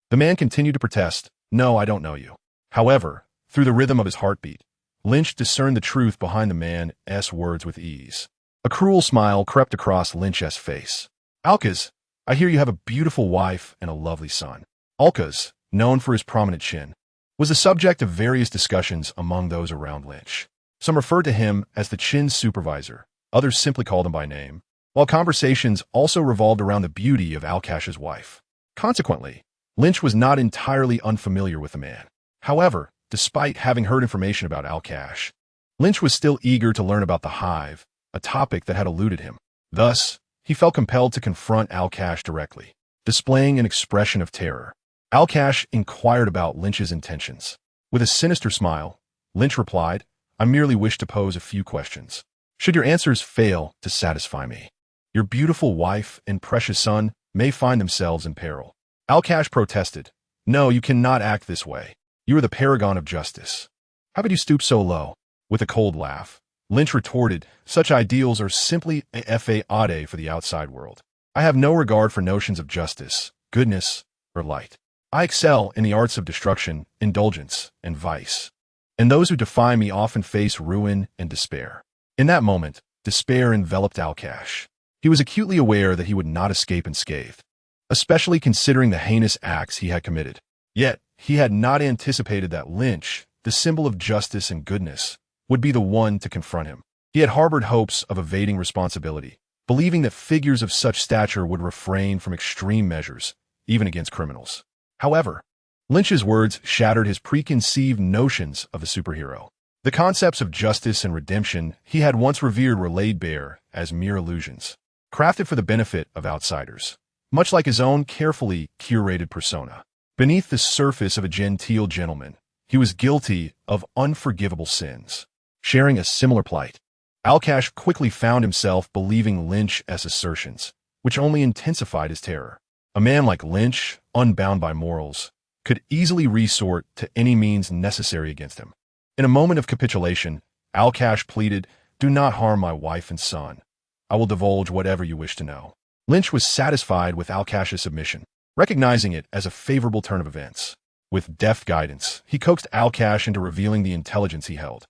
The man continued to protest, "No, I don't know you." However, through the rhythm of his heartbeat, Lynch discerned the truth behind the man's words with ease. A cruel smile crept across Lynch's face. "Alcaz, I hear you have a beautiful wife and a lovely son." Alcaz, known for his prominent chin, was the subject of various discussions among those around Lynch. Some referred to him as the Chin Supervisor, others simply called him by name, while conversations also revolved around the beauty of Alcash's wife. Consequently, Lynch was not entirely unfamiliar with the man. However, despite having heard information about Alcash, Lynch was still eager to learn about the Hive, a topic that had eluded him. Thus, he felt compelled to confront Alcash directly. Displaying an expression of terror, Alcash inquired about Lynch's intentions. With a sinister smile, Lynch replied, "I merely wish to pose a few questions. Should your answers fail to satisfy me, your beautiful wife and precious son may find themselves in peril." Alcash protested, "No, you cannot act this way. You are the paragon of justice. How could you stoop so low?" With a cold laugh, Lynch retorted, "Such ideals are simply a fade for the outside world. I have no regard for notions of justice, goodness, or light. I excel in the arts of destruction, indulgence, and vice. And those who defy me often face ruin and despair." In that moment, despair enveloped Alcash. He was acutely aware that he would not escape unscathed, especially considering the heinous acts he had committed. Yet, he had not anticipated that Lynch, the symbol of justice and goodness, would be the one to confront him. He had harbored hopes of evading responsibility, believing that figures of such stature would refrain from extreme measures, even against criminals. However, Lynch's words shattered his preconceived notions of a superhero. The concepts of justice and redemption he had once revered were laid bare as mere illusions, crafted for the benefit of outsiders, much like his own carefully curated persona. Beneath the surface of a genteel gentleman, he was guilty of unforgivable sins. Sharing a similar plight, Alkash quickly found himself believing Lynch's assertions, which only intensified his terror. A man like Lynch, unbound by morals, could easily resort to any means necessary against him. In a moment of capitulation, Alkash pleaded, "Do not harm my wife and son. I will divulge whatever you wish to know." Lynch was satisfied with Alkash's submission, recognizing it as a favorable turn of events. With deft guidance, he coaxed Alkash into revealing the intelligence he held.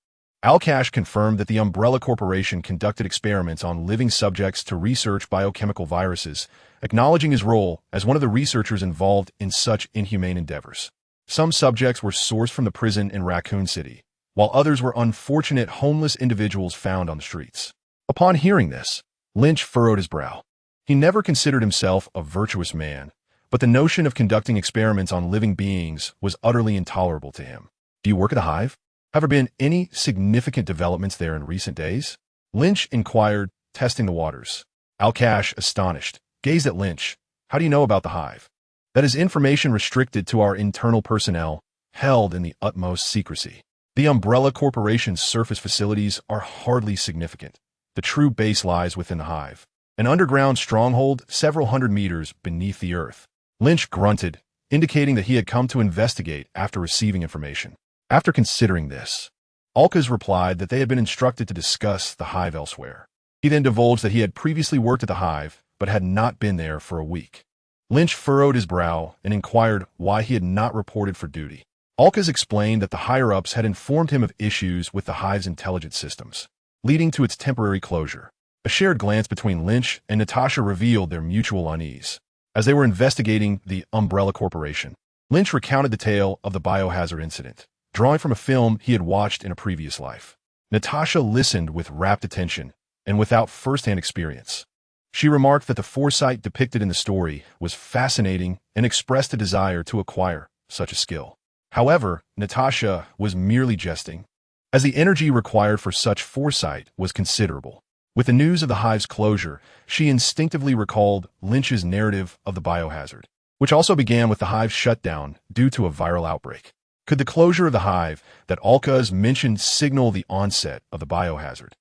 Alkash confirmed that the Umbrella Corporation conducted experiments on living subjects to research biochemical viruses, acknowledging his role as one of the researchers involved in such inhumane endeavors. Some subjects were sourced from the prison in Raccoon City, while others were unfortunate homeless individuals found on the streets. Upon hearing this, Lynch furrowed his brow. He never considered himself a virtuous man, but the notion of conducting experiments on living beings was utterly intolerable to him. "Do you work at the Hive? Have there been any significant developments there in recent days?" Lynch inquired, testing the waters. Alkash, astonished, gazed at Lynch. "How do you know about the Hive?" "That is information restricted to our internal personnel, held in the utmost secrecy. The Umbrella Corporation's surface facilities are hardly significant. The true base lies within the Hive, an underground stronghold several hundred meters beneath the earth." Lynch grunted, indicating that he had come to investigate after receiving information. After considering this, Alkaz replied that they had been instructed to discuss the Hive elsewhere. He then divulged that he had previously worked at the Hive, but had not been there for a week. Lynch furrowed his brow and inquired why he had not reported for duty. Alkaz explained that the higher-ups had informed him of issues with the Hive's intelligence systems, leading to its temporary closure. A shared glance between Lynch and Natasha revealed their mutual unease. As they were investigating the Umbrella Corporation, Lynch recounted the tale of the biohazard incident, drawing from a film he had watched in a previous life. Natasha listened with rapt attention and without first-hand experience. She remarked that the foresight depicted in the story was fascinating and expressed a desire to acquire such a skill. However, Natasha was merely jesting, as the energy required for such foresight was considerable. With the news of the Hive's closure, she instinctively recalled Lynch's narrative of the biohazard, which also began with the Hive's shutdown due to a viral outbreak. Could the closure of the Hive that Alkaz mentioned signal the onset of the biohazard?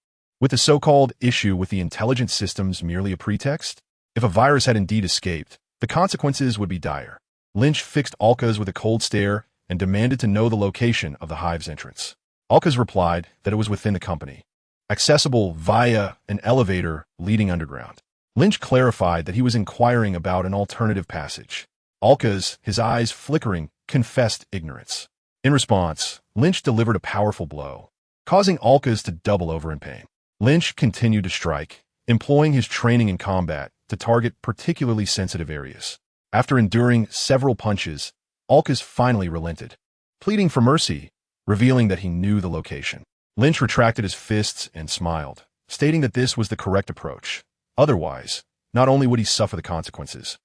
With the so-called issue with the intelligence systems merely a pretext? If a virus had indeed escaped, the consequences would be dire. Lynch fixed Alkaz with a cold stare and demanded to know the location of the Hive's entrance. Alkaz replied that it was within the company, accessible via an elevator leading underground. Lynch clarified that he was inquiring about an alternative passage. Alkaz, his eyes flickering, confessed ignorance. In response, Lynch delivered a powerful blow, causing Alkaz to double over in pain. Lynch continued to strike, employing his training in combat to target particularly sensitive areas. After enduring several punches, Alkaz finally relented, pleading for mercy, revealing that he knew the location. Lynch retracted his fists and smiled, stating that this was the correct approach. Otherwise, not only would he suffer the consequences,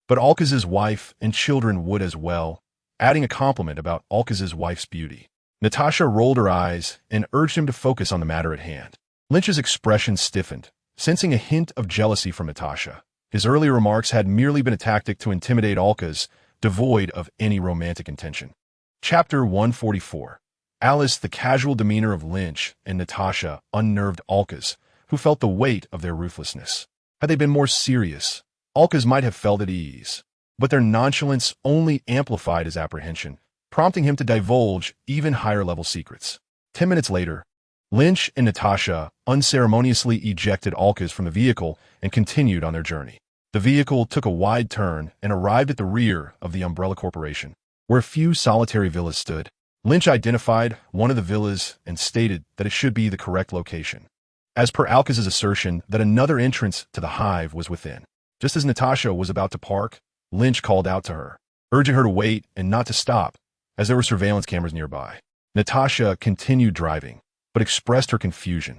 but Alkaz's wife and children would as well, adding a compliment about Alkaz's wife's beauty. Natasha rolled her eyes and urged him to focus on the matter at hand. Lynch's expression stiffened, sensing a hint of jealousy from Natasha. His earlier remarks had merely been a tactic to intimidate Alkaz, devoid of any romantic intention. Chapter 144. Alice, the casual demeanor of Lynch and Natasha unnerved Alkaz, who felt the weight of their ruthlessness. Had they been more serious, Alkaz might have felt at ease, but their nonchalance only amplified his apprehension, prompting him to divulge even higher-level secrets. 10 minutes later, Lynch and Natasha unceremoniously ejected Alkaz from the vehicle and continued on their journey. The vehicle took a wide turn and arrived at the rear of the Umbrella Corporation, where a few solitary villas stood. Lynch identified one of the villas and stated that it should be the correct location, as per Alkaz's assertion that another entrance to the Hive was within. Just as Natasha was about to park, Lynch called out to her, urging her to wait and not to stop, as there were surveillance cameras nearby. Natasha continued driving, but expressed her confusion.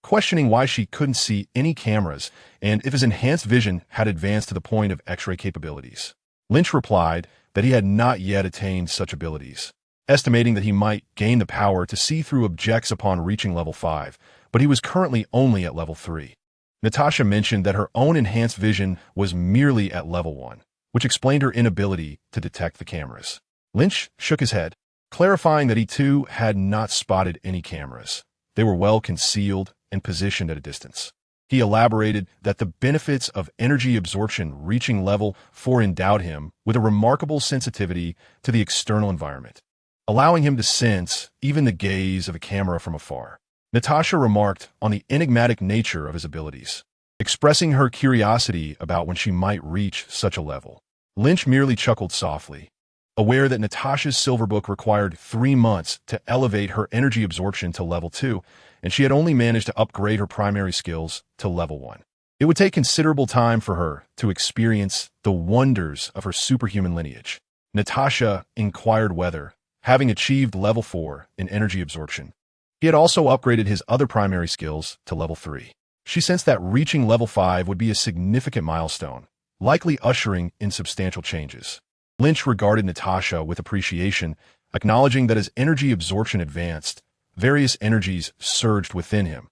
questioning why she couldn't see any cameras and if his enhanced vision had advanced to the point of X-ray capabilities. Lynch replied that he had not yet attained such abilities, estimating that he might gain the power to see through objects upon reaching level 5, but he was currently only at level 3. Natasha mentioned that her own enhanced vision was merely at level 1, which explained her inability to detect the cameras. Lynch shook his head, clarifying that he too had not spotted any cameras. They were well concealed and positioned at a distance. He elaborated that the benefits of energy absorption reaching level 4 endowed him with a remarkable sensitivity to the external environment, allowing him to sense even the gaze of a camera from afar. Natasha remarked on the enigmatic nature of his abilities, expressing her curiosity about when she might reach such a level. Lynch merely chuckled softly, aware that Natasha's silver book required 3 months to elevate her energy absorption to level 2, and she had only managed to upgrade her primary skills to level 1. It would take considerable time for her to experience the wonders of her superhuman lineage. Natasha inquired whether, having achieved level 4 in energy absorption, he had also upgraded his other primary skills to level 3. She sensed that reaching level 5 would be a significant milestone, likely ushering in substantial changes. Lynch regarded Natasha with appreciation, acknowledging that as energy absorption advanced, various energies surged within him,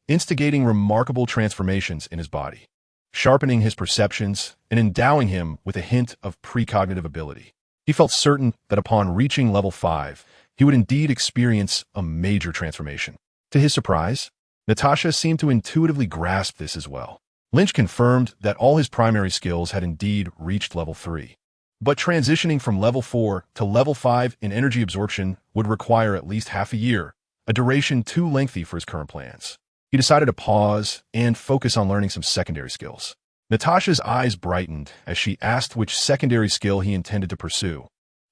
instigating remarkable transformations in his body, sharpening his perceptions and endowing him with a hint of precognitive ability. He felt certain that upon reaching level 5, he would indeed experience a major transformation. To his surprise, Natasha seemed to intuitively grasp this as well. Lynch confirmed that all his primary skills had indeed reached level 3. But transitioning from level 4 to level 5 in energy absorption would require at least half a year, a duration too lengthy for his current plans. He decided to pause and focus on learning some secondary skills. Natasha's eyes brightened as she asked which secondary skill he intended to pursue,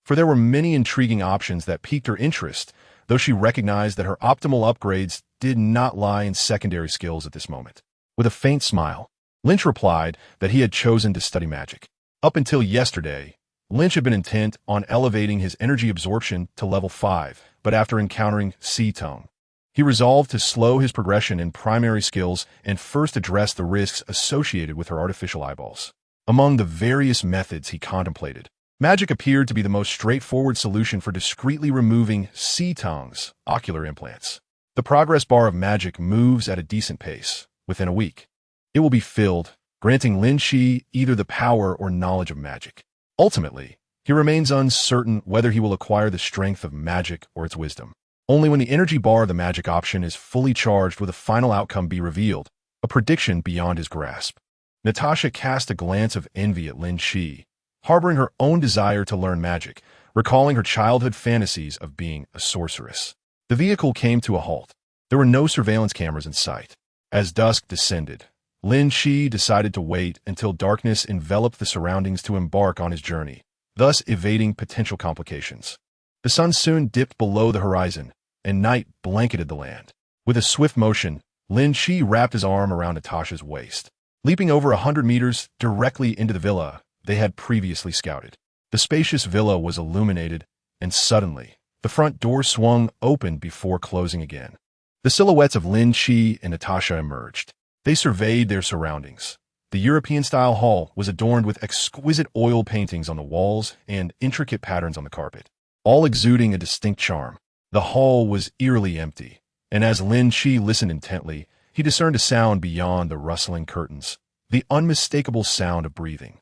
for there were many intriguing options that piqued her interest, though she recognized that her optimal upgrades did not lie in secondary skills at this moment. With a faint smile, Lynch replied that he had chosen to study magic. Up until yesterday, Lynch had been intent on elevating his energy absorption to level 5, but after encountering S.H.I.E.L.D, he resolved to slow his progression in primary skills and first address the risks associated with her artificial eyeballs. Among the various methods he contemplated, magic appeared to be the most straightforward solution for discreetly removing S.H.I.E.L.D's ocular implants. The progress bar of magic moves at a decent pace. Within a week, it will be filled, granting Lin Qi either the power or knowledge of magic. Ultimately, he remains uncertain whether he will acquire the strength of magic or its wisdom. Only when the energy bar of the magic option is fully charged will the final outcome be revealed, a prediction beyond his grasp. Natasha cast a glance of envy at Lin Qi, harboring her own desire to learn magic, recalling her childhood fantasies of being a sorceress. The vehicle came to a halt. There were no surveillance cameras in sight. As dusk descended, Lin Qi decided to wait until darkness enveloped the surroundings to embark on his journey, thus evading potential complications. The sun soon dipped below the horizon, and night blanketed the land. With a swift motion, Lin Qi wrapped his arm around Natasha's waist, leaping over 100 meters directly into the villa they had previously scouted. The spacious villa was illuminated, and suddenly, the front door swung open before closing again. The silhouettes of Lin Qi and Natasha emerged. They surveyed their surroundings. The European-style hall was adorned with exquisite oil paintings on the walls and intricate patterns on the carpet, all exuding a distinct charm. The hall was eerily empty, and as Lin Qi listened intently, he discerned a sound beyond the rustling curtains, the unmistakable sound of breathing.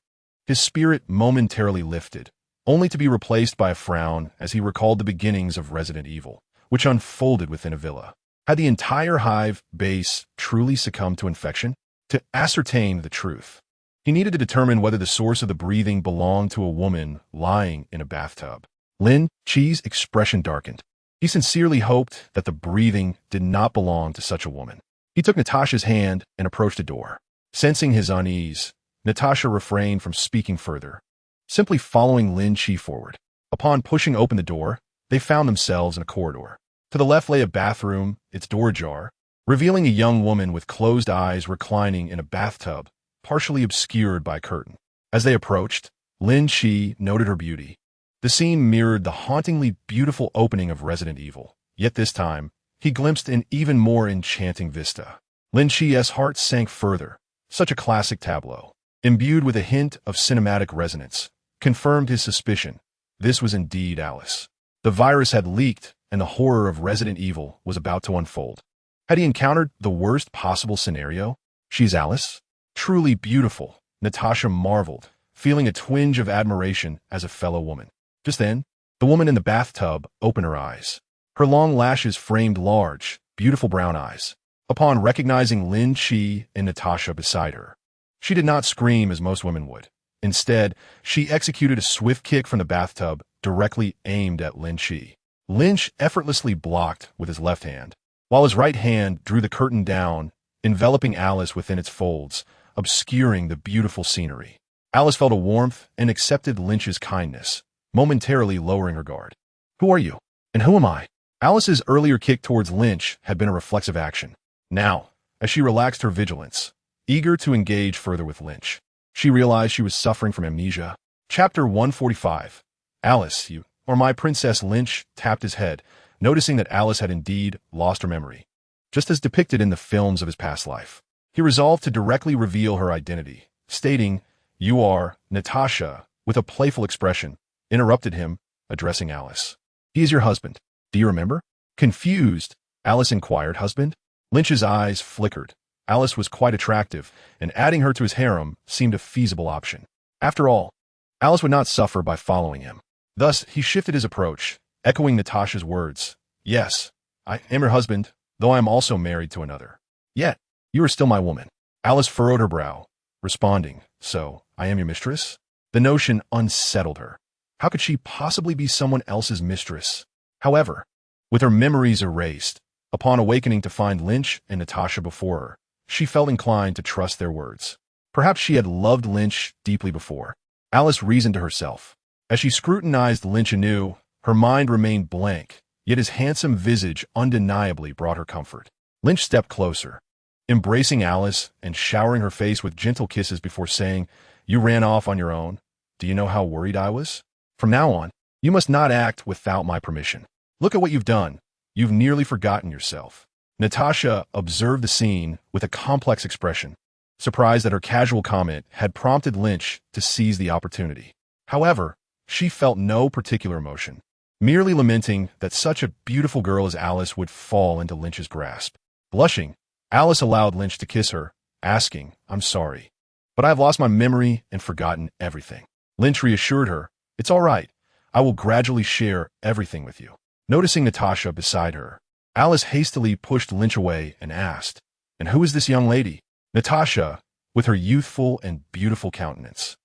His spirit momentarily lifted, only to be replaced by a frown as he recalled the beginnings of Resident Evil, which unfolded within a villa. Had the entire hive base truly succumbed to infection? To ascertain the truth, he needed to determine whether the source of the breathing belonged to a woman lying in a bathtub. Lin Qi's expression darkened. He sincerely hoped that the breathing did not belong to such a woman. He took Natasha's hand and approached the door. Sensing his unease, Natasha refrained from speaking further, simply following Lin Qi forward. Upon pushing open the door, they found themselves in a corridor. To the left lay a bathroom, its door ajar, revealing a young woman with closed eyes reclining in a bathtub, partially obscured by a curtain. As they approached, Lin Qi noted her beauty. The scene mirrored the hauntingly beautiful opening of Resident Evil, yet this time, he glimpsed an even more enchanting vista. Lin Qi's heart sank further. Such a classic tableau, imbued with a hint of cinematic resonance, confirmed his suspicion. This was indeed Alice. The virus had leaked, and the horror of Resident Evil was about to unfold. Had he encountered the worst possible scenario? She's Alice? Truly beautiful, Natasha marveled, feeling a twinge of admiration as a fellow woman. Just then, the woman in the bathtub opened her eyes. Her long lashes framed large, beautiful brown eyes. Upon recognizing Lin Qi and Natasha beside her, she did not scream as most women would. Instead, she executed a swift kick from the bathtub directly aimed at Lin Qi. Lynch effortlessly blocked with his left hand, while his right hand drew the curtain down, enveloping Alice within its folds, obscuring the beautiful scenery. Alice felt a warmth and accepted Lynch's kindness, momentarily lowering her guard. Who are you? And who am I? Alice's earlier kick towards Lynch had been a reflexive action. Now, as she relaxed her vigilance, eager to engage further with Lynch, she realized she was suffering from amnesia. Chapter 145. Alice, you are my princess. Lynch tapped his head, noticing that Alice had indeed lost her memory. Just as depicted in the films of his past life, he resolved to directly reveal her identity, stating, "You are Natasha," with a playful expression, interrupted him, addressing Alice. "He is your husband. Do you remember?" Confused, Alice inquired. Husband? Lynch's eyes flickered. Alice was quite attractive, and adding her to his harem seemed a feasible option. After all, Alice would not suffer by following him. Thus, he shifted his approach, echoing Natasha's words. "Yes, I am your husband, though I am also married to another. Yet, you are still my woman." Alice furrowed her brow, responding, "So, I am your mistress?" The notion unsettled her. How could she possibly be someone else's mistress? However, with her memories erased, upon awakening to find Lynch and Natasha before her, she felt inclined to trust their words. Perhaps she had loved Lynch deeply before. Alice reasoned to herself. As she scrutinized Lynch anew, her mind remained blank, yet his handsome visage undeniably brought her comfort. Lynch stepped closer, embracing Alice and showering her face with gentle kisses before saying, "You ran off on your own. Do you know how worried I was? From now on, you must not act without my permission. Look at what you've done. You've nearly forgotten yourself." Natasha observed the scene with a complex expression, surprised that her casual comment had prompted Lynch to seize the opportunity. However, she felt no particular emotion, merely lamenting that such a beautiful girl as Alice would fall into Lynch's grasp. Blushing, Alice allowed Lynch to kiss her, asking, "I'm sorry, but I've lost my memory and forgotten everything." Lynch reassured her, "It's all right. I will gradually share everything with you." Noticing Natasha beside her, Alice hastily pushed Lynch away and asked, "And who is this young lady?" Natasha, with her youthful and beautiful countenance,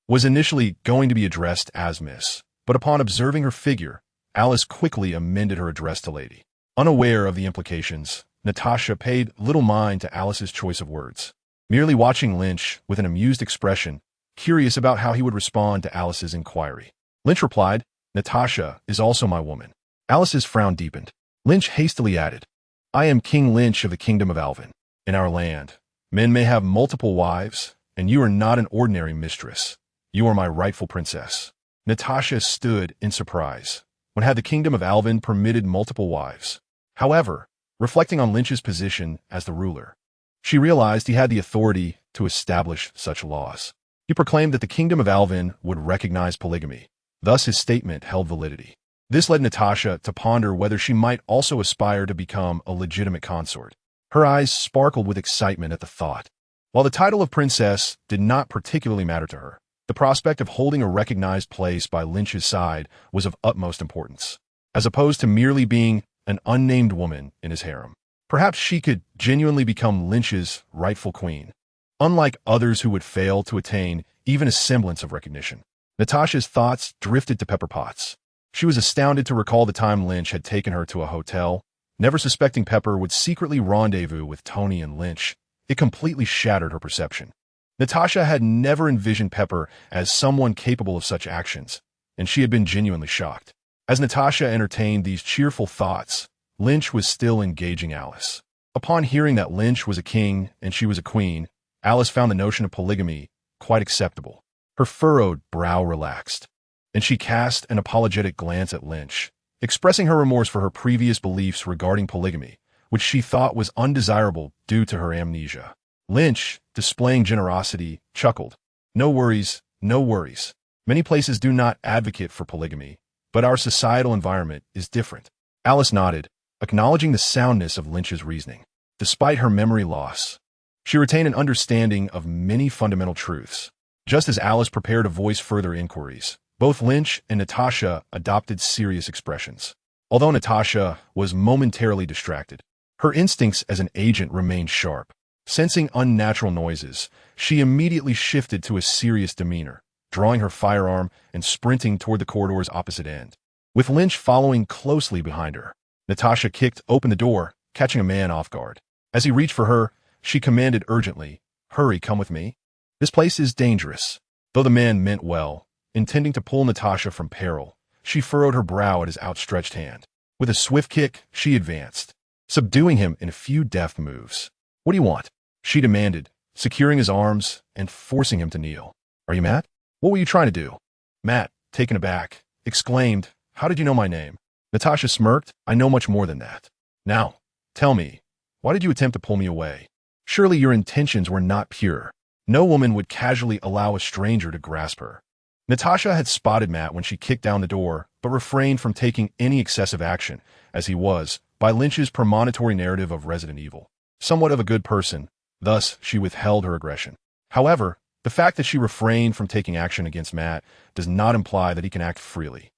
was initially going to be addressed as Miss, but upon observing her figure, Alice quickly amended her address to Lady. Unaware of the implications, Natasha paid little mind to Alice's choice of words, merely watching Lynch with an amused expression, curious about how he would respond to Alice's inquiry. Lynch replied, "Natasha is also my woman." Alice's frown deepened. Lynch hastily added, "I am King Lynch of the Kingdom of Alvin. In our land, men may have multiple wives, and you are not an ordinary mistress. You are my rightful princess." Natasha stood in surprise. When had the Kingdom of Alvin permitted multiple wives? However, reflecting on Lynch's position as the ruler, she realized he had the authority to establish such laws. He proclaimed that the Kingdom of Alvin would recognize polygamy. Thus, his statement held validity. This led Natasha to ponder whether she might also aspire to become a legitimate consort. Her eyes sparkled with excitement at the thought. While the title of princess did not particularly matter to her, the prospect of holding a recognized place by Lynch's side was of utmost importance, as opposed to merely being an unnamed woman in his harem. Perhaps she could genuinely become Lynch's rightful queen, unlike others who would fail to attain even a semblance of recognition. Natasha's thoughts drifted to Pepper Potts. She was astounded to recall the time Lynch had taken her to a hotel, never suspecting Pepper would secretly rendezvous with Tony and Lynch. It completely shattered her perception. Natasha had never envisioned Pepper as someone capable of such actions, and she had been genuinely shocked. As Natasha entertained these cheerful thoughts, Lynch was still engaging Alice. Upon hearing that Lynch was a king and she was a queen, Alice found the notion of polygamy quite acceptable. Her furrowed brow relaxed, and she cast an apologetic glance at Lynch, expressing her remorse for her previous beliefs regarding polygamy, which she thought was undesirable due to her amnesia. Lynch, displaying generosity, chuckled. No worries, no worries. Many places do not advocate for polygamy, but our societal environment is different. Alice nodded, acknowledging the soundness of Lynch's reasoning. Despite her memory loss, she retained an understanding of many fundamental truths. Just as Alice prepared to voice further inquiries, both Lynch and Natasha adopted serious expressions. Although Natasha was momentarily distracted, her instincts as an agent remained sharp. Sensing unnatural noises, she immediately shifted to a serious demeanor, drawing her firearm and sprinting toward the corridor's opposite end. With Lynch following closely behind her, Natasha kicked open the door, catching a man off guard. As he reached for her, she commanded urgently, "Hurry, come with me. This place is dangerous." Though the man meant well, intending to pull Natasha from peril, she furrowed her brow at his outstretched hand. With a swift kick, she advanced, subduing him in a few deft moves. "What do you want?" she demanded, securing his arms and forcing him to kneel. "Are you Matt? What were you trying to do?" Matt, taken aback, exclaimed, "How did you know my name?" Natasha smirked, "I know much more than that. Now, tell me, why did you attempt to pull me away? Surely your intentions were not pure. No woman would casually allow a stranger to grasp her." Natasha had spotted Matt when she kicked down the door, but refrained from taking any excessive action, as he was, by Lynch's premonitory narrative of Resident Evil, somewhat of a good person. Thus, she withheld her aggression. However, the fact that she refrained from taking action against Matt does not imply that he can act freely.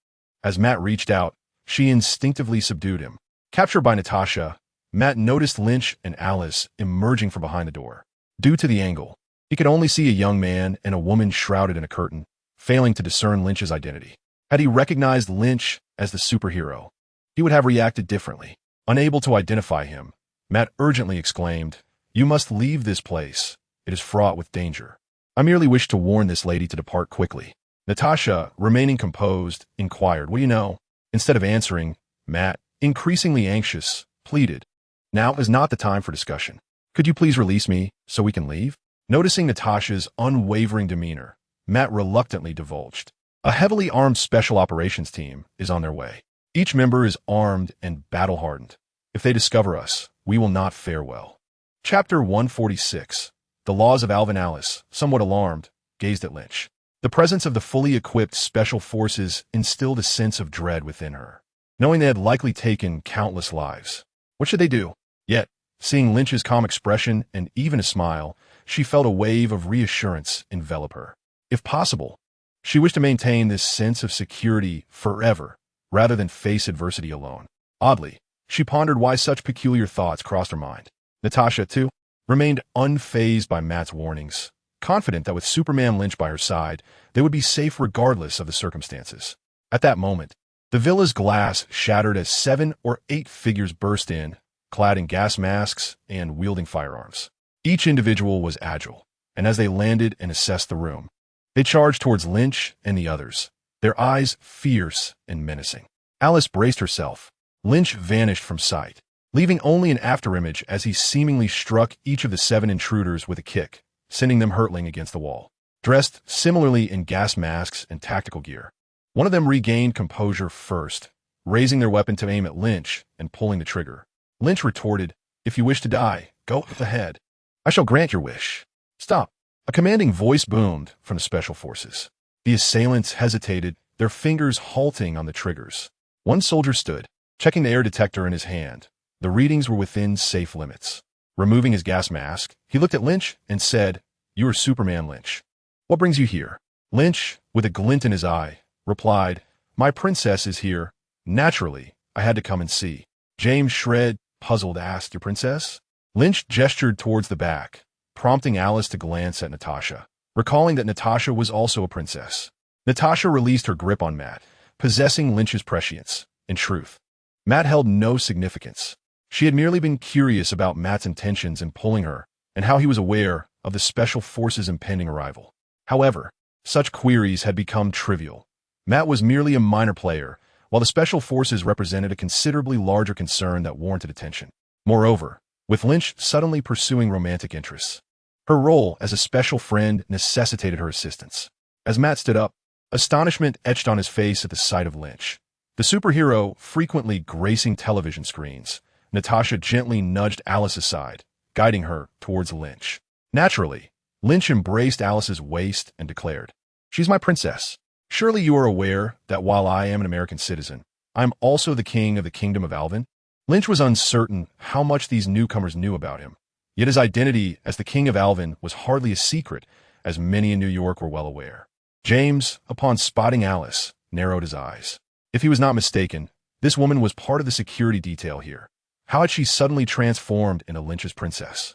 As Matt reached out, she instinctively subdued him. Captured by Natasha, Matt noticed Lynch and Alice emerging from behind the door. Due to the angle, he could only see a young man and a woman shrouded in a curtain, failing to discern Lynch's identity. Had he recognized Lynch as the superhero, he would have reacted differently. Unable to identify him, Matt urgently exclaimed, "You must leave this place. It is fraught with danger." "I merely wish to warn this lady to depart quickly." Natasha, remaining composed, inquired, "What do you know?" Instead of answering, Matt, increasingly anxious, pleaded, "Now is not the time for discussion. Could you please release me so we can leave?" Noticing Natasha's unwavering demeanor, Matt reluctantly divulged, "A heavily armed special operations team is on their way. Each member is armed and battle-hardened. If they discover us, we will not fare well." Chapter 146. The Laws of Alvin. Alice, somewhat alarmed, gazed at Lynch. The presence of the fully equipped special forces instilled a sense of dread within her, knowing they had likely taken countless lives. What should they do? Yet, seeing Lynch's calm expression and even a smile, she felt a wave of reassurance envelop her. If possible, she wished to maintain this sense of security forever, rather than face adversity alone. Oddly, she pondered why such peculiar thoughts crossed her mind. Natasha, too, remained unfazed by Matt's warnings, confident that with Superman Lynch by her side, they would be safe regardless of the circumstances. At that moment, the villa's glass shattered as 7 or 8 figures burst in, clad in gas masks and wielding firearms. Each individual was agile, and as they landed and assessed the room, they charged towards Lynch and the others, their eyes fierce and menacing. Alice braced herself. Lynch vanished from sight, leaving only an afterimage as he seemingly struck each of the 7 intruders with a kick, sending them hurtling against the wall. Dressed similarly in gas masks and tactical gear, one of them regained composure first, raising their weapon to aim at Lynch and pulling the trigger. Lynch retorted, "If you wish to die, go ahead. I shall grant your wish." "Stop." A commanding voice boomed from the special forces. The assailants hesitated, their fingers halting on the triggers. One soldier stood, checking the air detector in his hand. The readings were within safe limits. Removing his gas mask, he looked at Lynch and said, "You are Superman Lynch. What brings you here?" Lynch, with a glint in his eye, replied, "My princess is here. Naturally, I had to come and see." James Shred, puzzled, asked, "Your princess?" Lynch gestured towards the back, prompting Alice to glance at Natasha, recalling that Natasha was also a princess. Natasha released her grip on Matt, possessing Lynch's prescience. In truth, Matt held no significance. She had merely been curious about Matt's intentions in pulling her and how he was aware of the special forces' impending arrival. However, such queries had become trivial. Matt was merely a minor player, while the special forces represented a considerably larger concern that warranted attention. Moreover, with Lynch suddenly pursuing romantic interests, her role as a special friend necessitated her assistance. As Matt stood up, astonishment etched on his face at the sight of Lynch. The superhero, frequently gracing television screens, Natasha gently nudged Alice aside, guiding her towards Lynch. Naturally, Lynch embraced Alice's waist and declared, "She's my princess. Surely you are aware that while I am an American citizen, I'm also the king of the Kingdom of Alvin?" Lynch was uncertain how much these newcomers knew about him, yet his identity as the King of Alvin was hardly a secret, as many in New York were well aware. James, upon spotting Alice, narrowed his eyes. If he was not mistaken, this woman was part of the security detail here. How had she suddenly transformed into Lynch's princess?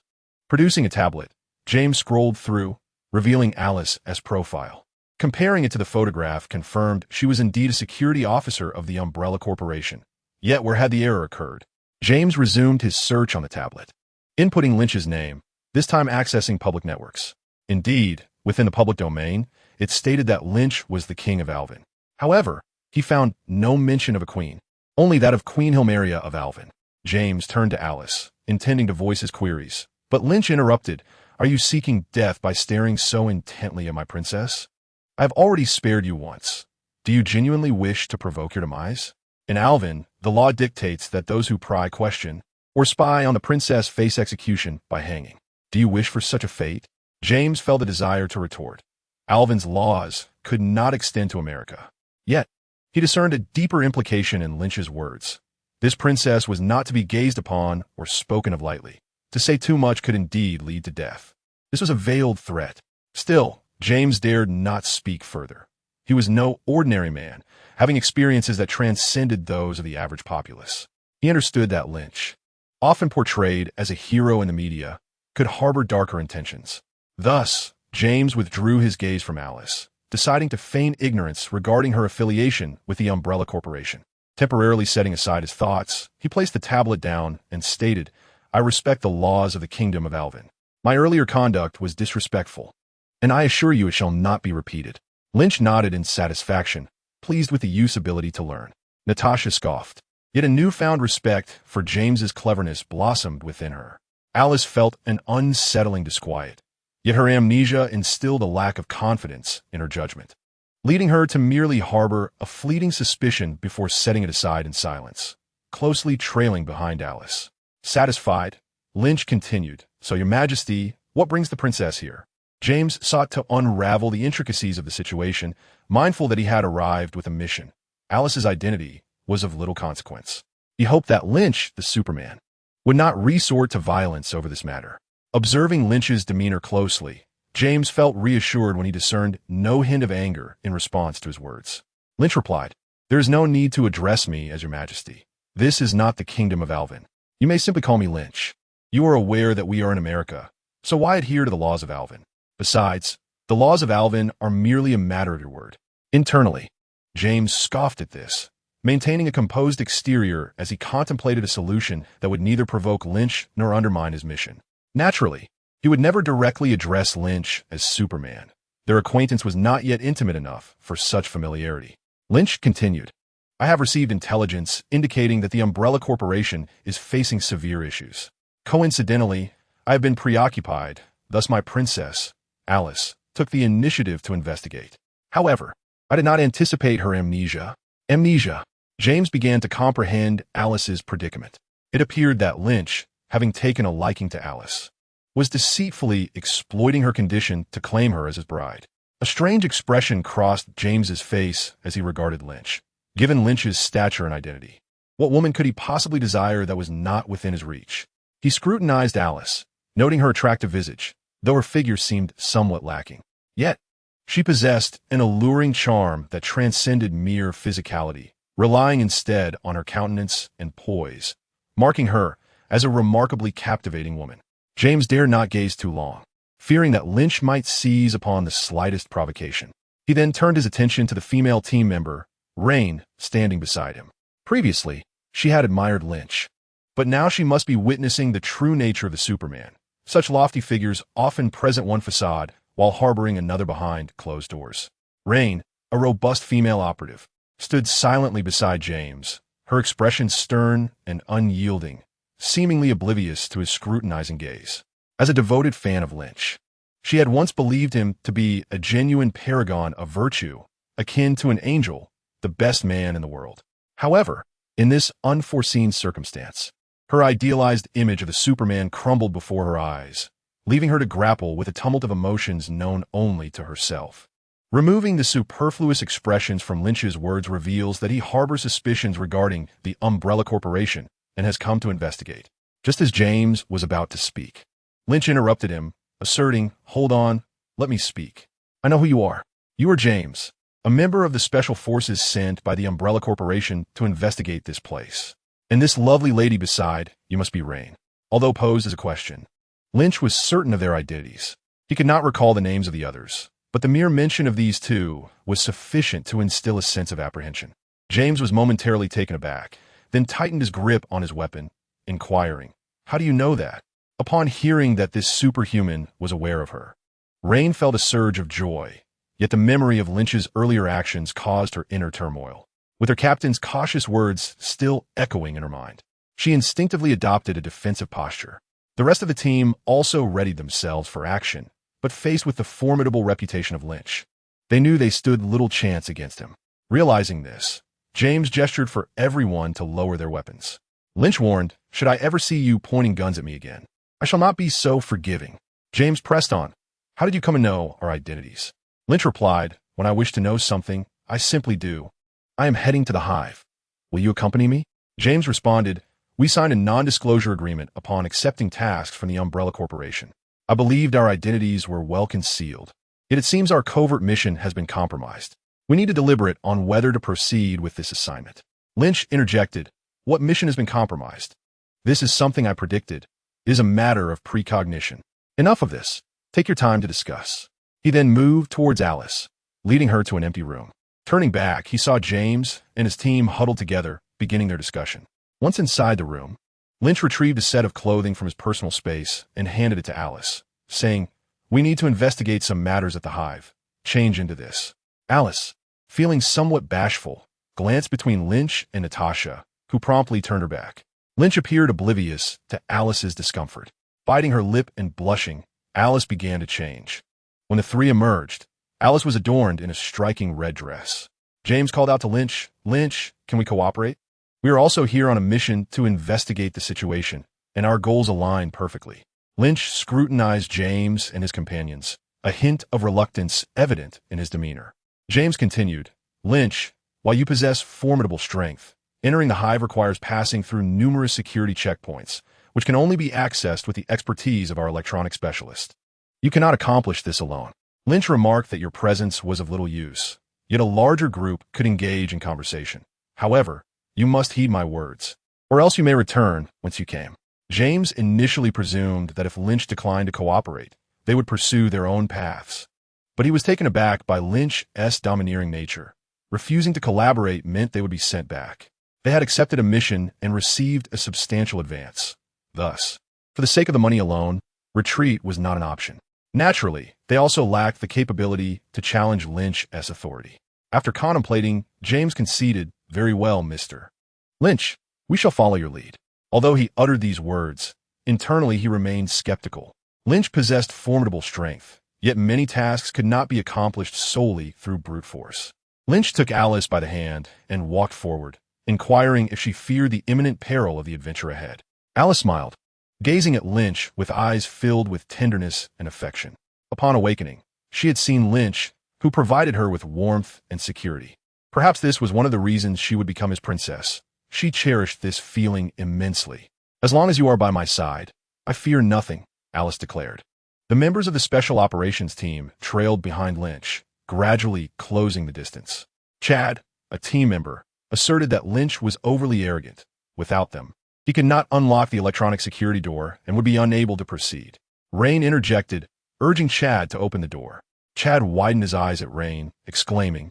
Producing a tablet, James scrolled through, revealing Alice as profile. Comparing it to the photograph confirmed she was indeed a security officer of the Umbrella Corporation. Yet where had the error occurred? James resumed his search on the tablet, inputting Lynch's name, this time accessing public networks. Indeed, within the public domain, it stated that Lynch was the king of Alvin. However, he found no mention of a queen, only that of Queen Hilmaria of Alvin. James turned to Alice, intending to voice his queries, but Lynch interrupted. "Are you seeking death by staring so intently at my princess? I have already spared you once. Do you genuinely wish to provoke your demise? In Alvin, the law dictates that those who pry, question, or spy on the princess face execution by hanging. Do you wish for such a fate?" James felt the desire to retort. Alvin's laws could not extend to America. Yet, he discerned a deeper implication in Lynch's words. This princess was not to be gazed upon or spoken of lightly. To say too much could indeed lead to death. This was a veiled threat. Still, James dared not speak further. He was no ordinary man, having experiences that transcended those of the average populace. He understood that Lynch, often portrayed as a hero in the media, could harbor darker intentions. Thus, James withdrew his gaze from Alice, deciding to feign ignorance regarding her affiliation with the Umbrella Corporation. Temporarily setting aside his thoughts, he placed the tablet down and stated, "I respect the laws of the Kingdom of Alvin. My earlier conduct was disrespectful, and I assure you it shall not be repeated." Lynch nodded in satisfaction, pleased with the youth's ability to learn. Natasha scoffed, yet a newfound respect for James's cleverness blossomed within her. Alice felt an unsettling disquiet, yet her amnesia instilled a lack of confidence in her judgment, leading her to merely harbor a fleeting suspicion before setting it aside in silence, closely trailing behind Alice. Satisfied, Lynch continued, "So, Your Majesty, what brings the princess here?" James sought to unravel the intricacies of the situation, mindful that he had arrived with a mission. Alice's identity was of little consequence. He hoped that Lynch, the Superman, would not resort to violence over this matter. Observing Lynch's demeanor closely, James felt reassured when he discerned no hint of anger in response to his words. Lynch replied, "There is no need to address me as Your Majesty. This is not the Kingdom of Alvin. You may simply call me Lynch. You are aware that we are in America, so why adhere to the laws of Alvin? Besides, the laws of Alvin are merely a matter of your word." Internally, James scoffed at this, maintaining a composed exterior as he contemplated a solution that would neither provoke Lynch nor undermine his mission. Naturally, he would never directly address Lynch as Superman. Their acquaintance was not yet intimate enough for such familiarity. Lynch continued, "I have received intelligence indicating that the Umbrella Corporation is facing severe issues. Coincidentally, I have been preoccupied, thus my princess, Alice, took the initiative to investigate. However, I did not anticipate her amnesia. James began to comprehend Alice's predicament. It appeared that Lynch, having taken a liking to Alice, was deceitfully exploiting her condition to claim her as his bride. A strange expression crossed James's face as he regarded Lynch. Given Lynch's stature and identity, what woman could he possibly desire that was not within his reach? He scrutinized Alice, noting her attractive visage, though her figure seemed somewhat lacking. Yet, she possessed an alluring charm that transcended mere physicality, relying instead on her countenance and poise, marking her as a remarkably captivating woman. James dared not gaze too long, fearing that Lynch might seize upon the slightest provocation. He then turned his attention to the female team member, Rain, standing beside him. Previously, she had admired Lynch, but now she must be witnessing the true nature of the Superman. Such lofty figures often present one facade while harboring another behind closed doors. Rain, a robust female operative, stood silently beside James, her expression stern and unyielding, seemingly oblivious to his scrutinizing gaze. As a devoted fan of Lynch, she had once believed him to be a genuine paragon of virtue, akin to an angel, the best man in the world. However, in this unforeseen circumstance, Her idealized image of the Superman crumbled before her eyes, leaving her to grapple with a tumult of emotions known only to herself. Removing the superfluous expressions from Lynch's words reveals that he harbors suspicions regarding the Umbrella Corporation and has come to investigate. Just as James was about to speak, Lynch interrupted him, asserting, "Hold on, let me speak. I know who you are. You are James, a member of the Special Forces sent by the Umbrella Corporation to investigate this place. And this lovely lady beside you must be Rain." Although posed as a question, Lynch was certain of their identities. He could not recall the names of the others, but the mere mention of these two was sufficient to instill a sense of apprehension. James was momentarily taken aback, then tightened his grip on his weapon, inquiring, "How do you know that?" Upon hearing that this superhuman was aware of her, Rain felt a surge of joy, yet the memory of Lynch's earlier actions caused her inner turmoil. With her captain's cautious words still echoing in her mind, she instinctively adopted a defensive posture. The rest of the team also readied themselves for action, but faced with the formidable reputation of Lynch, they knew they stood little chance against him. Realizing this, James gestured for everyone to lower their weapons. Lynch warned, "Should I ever see you pointing guns at me again, I shall not be so forgiving." James pressed on, "How did you come to know our identities?" Lynch replied, "When I wish to know something, I simply do. I am heading to the Hive. Will you accompany me?" James responded, "We signed a non-disclosure agreement upon accepting tasks from the Umbrella Corporation. I believed our identities were well concealed. Yet it seems our covert mission has been compromised. We need to deliberate on whether to proceed with this assignment." Lynch interjected, "What mission has been compromised? This is something I predicted. It is a matter of precognition. Enough of this. Take your time to discuss." He then moved towards Alice, leading her to an empty room. Turning back, he saw James and his team huddled together, beginning their discussion. Once inside the room, Lynch retrieved a set of clothing from his personal space and handed it to Alice, saying, "We need to investigate some matters at the Hive. Change into this." Alice, feeling somewhat bashful, glanced between Lynch and Natasha, who promptly turned her back. Lynch appeared oblivious to Alice's discomfort. Biting her lip and blushing, Alice began to change. When the three emerged, Alice was adorned in a striking red dress. James called out to Lynch, "Lynch, can we cooperate? We are also here on a mission to investigate the situation, and our goals align perfectly." Lynch scrutinized James and his companions, a hint of reluctance evident in his demeanor. James continued, "Lynch, while you possess formidable strength, entering the Hive requires passing through numerous security checkpoints, which can only be accessed with the expertise of our electronic specialist. You cannot accomplish this alone." Lynch remarked that your presence was of little use, yet a larger group could engage in conversation. However, you must heed my words, or else you may return whence you came. James initially presumed that if Lynch declined to cooperate, they would pursue their own paths. But he was taken aback by Lynch's domineering nature. Refusing to collaborate meant they would be sent back. They had accepted a mission and received a substantial advance. Thus, for the sake of the money alone, retreat was not an option. Naturally, they also lacked the capability to challenge Lynch's authority. After contemplating, James conceded, "Very well, Mr. Lynch, we shall follow your lead." Although he uttered these words, internally he remained skeptical. Lynch possessed formidable strength, yet many tasks could not be accomplished solely through brute force. Lynch took Alice by the hand and walked forward, inquiring if she feared the imminent peril of the adventure ahead. Alice smiled, gazing at Lynch with eyes filled with tenderness and affection. Upon awakening, she had seen Lynch, who provided her with warmth and security. Perhaps this was one of the reasons she would become his princess. She cherished this feeling immensely. "As long as you are by my side, I fear nothing," Alice declared. The members of the Special Operations team trailed behind Lynch, gradually closing the distance. Chad, a team member, asserted that Lynch was overly arrogant. Without them, he could not unlock the electronic security door and would be unable to proceed. Rain interjected, urging Chad to open the door. Chad widened his eyes at Rain, exclaiming,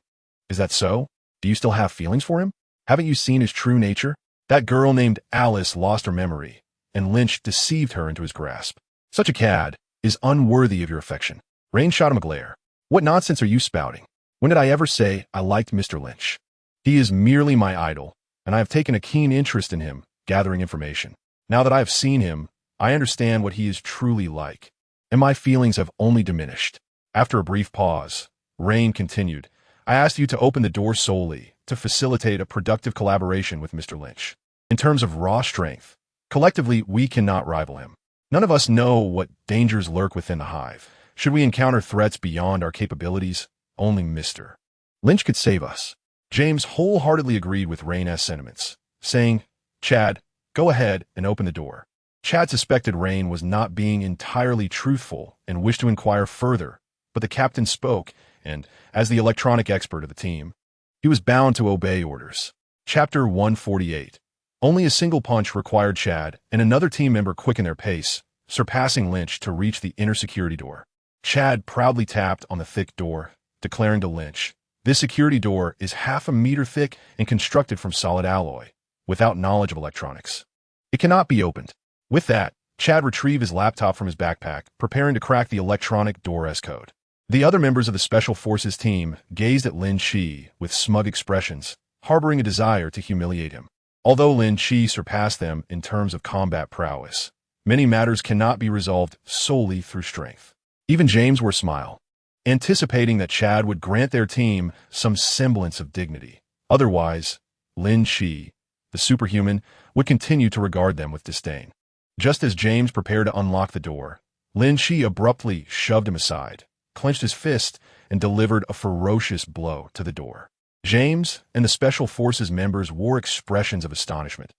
"Is that so? Do you still have feelings for him? Haven't you seen his true nature? That girl named Alice lost her memory, and Lynch deceived her into his grasp. Such a cad is unworthy of your affection." Rain shot him a glare. "What nonsense are you spouting? When did I ever say I liked Mr. Lynch? He is merely my idol, and I have taken a keen interest in him, gathering information. Now that I have seen him, I understand what he is truly like, and my feelings have only diminished." After a brief pause, Rain continued, "I asked you to open the door solely to facilitate a productive collaboration with Mr. Lynch. In terms of raw strength, Collectively, we cannot rival him. None of us know what dangers lurk within the hive. Should we encounter threats beyond our capabilities, only Mr. Lynch could save us. James wholeheartedly agreed with Rain's sentiments, saying, Chad, go ahead and open the door. Chad suspected Rain was not being entirely truthful and wished to inquire further, but the captain spoke, and, as the electronic expert of the team, he was bound to obey orders. Chapter 148. Only a single punch required Chad and another team member quicken their pace, surpassing Lynch to reach the inner security door. Chad proudly tapped on the thick door, declaring to Lynch, this security door is half a meter thick and constructed from solid alloy, without knowledge of electronics. It cannot be opened. With that, Chad retrieved his laptop from his backpack, preparing to crack the electronic door S.H.I.E.L.D. The other members of the Special Forces team gazed at Lin Qi with smug expressions, harboring a desire to humiliate him. Although Lin Qi surpassed them in terms of combat prowess, many matters cannot be resolved solely through strength. Even James wore a smile, anticipating that Chad would grant their team some semblance of dignity. Otherwise, Lin Qi, the superhuman, would continue to regard them with disdain. Just as James prepared to unlock the door, Lin Qi abruptly shoved him aside, clenched his fist, and delivered a ferocious blow to the door. James and the Special Forces members wore expressions of astonishment.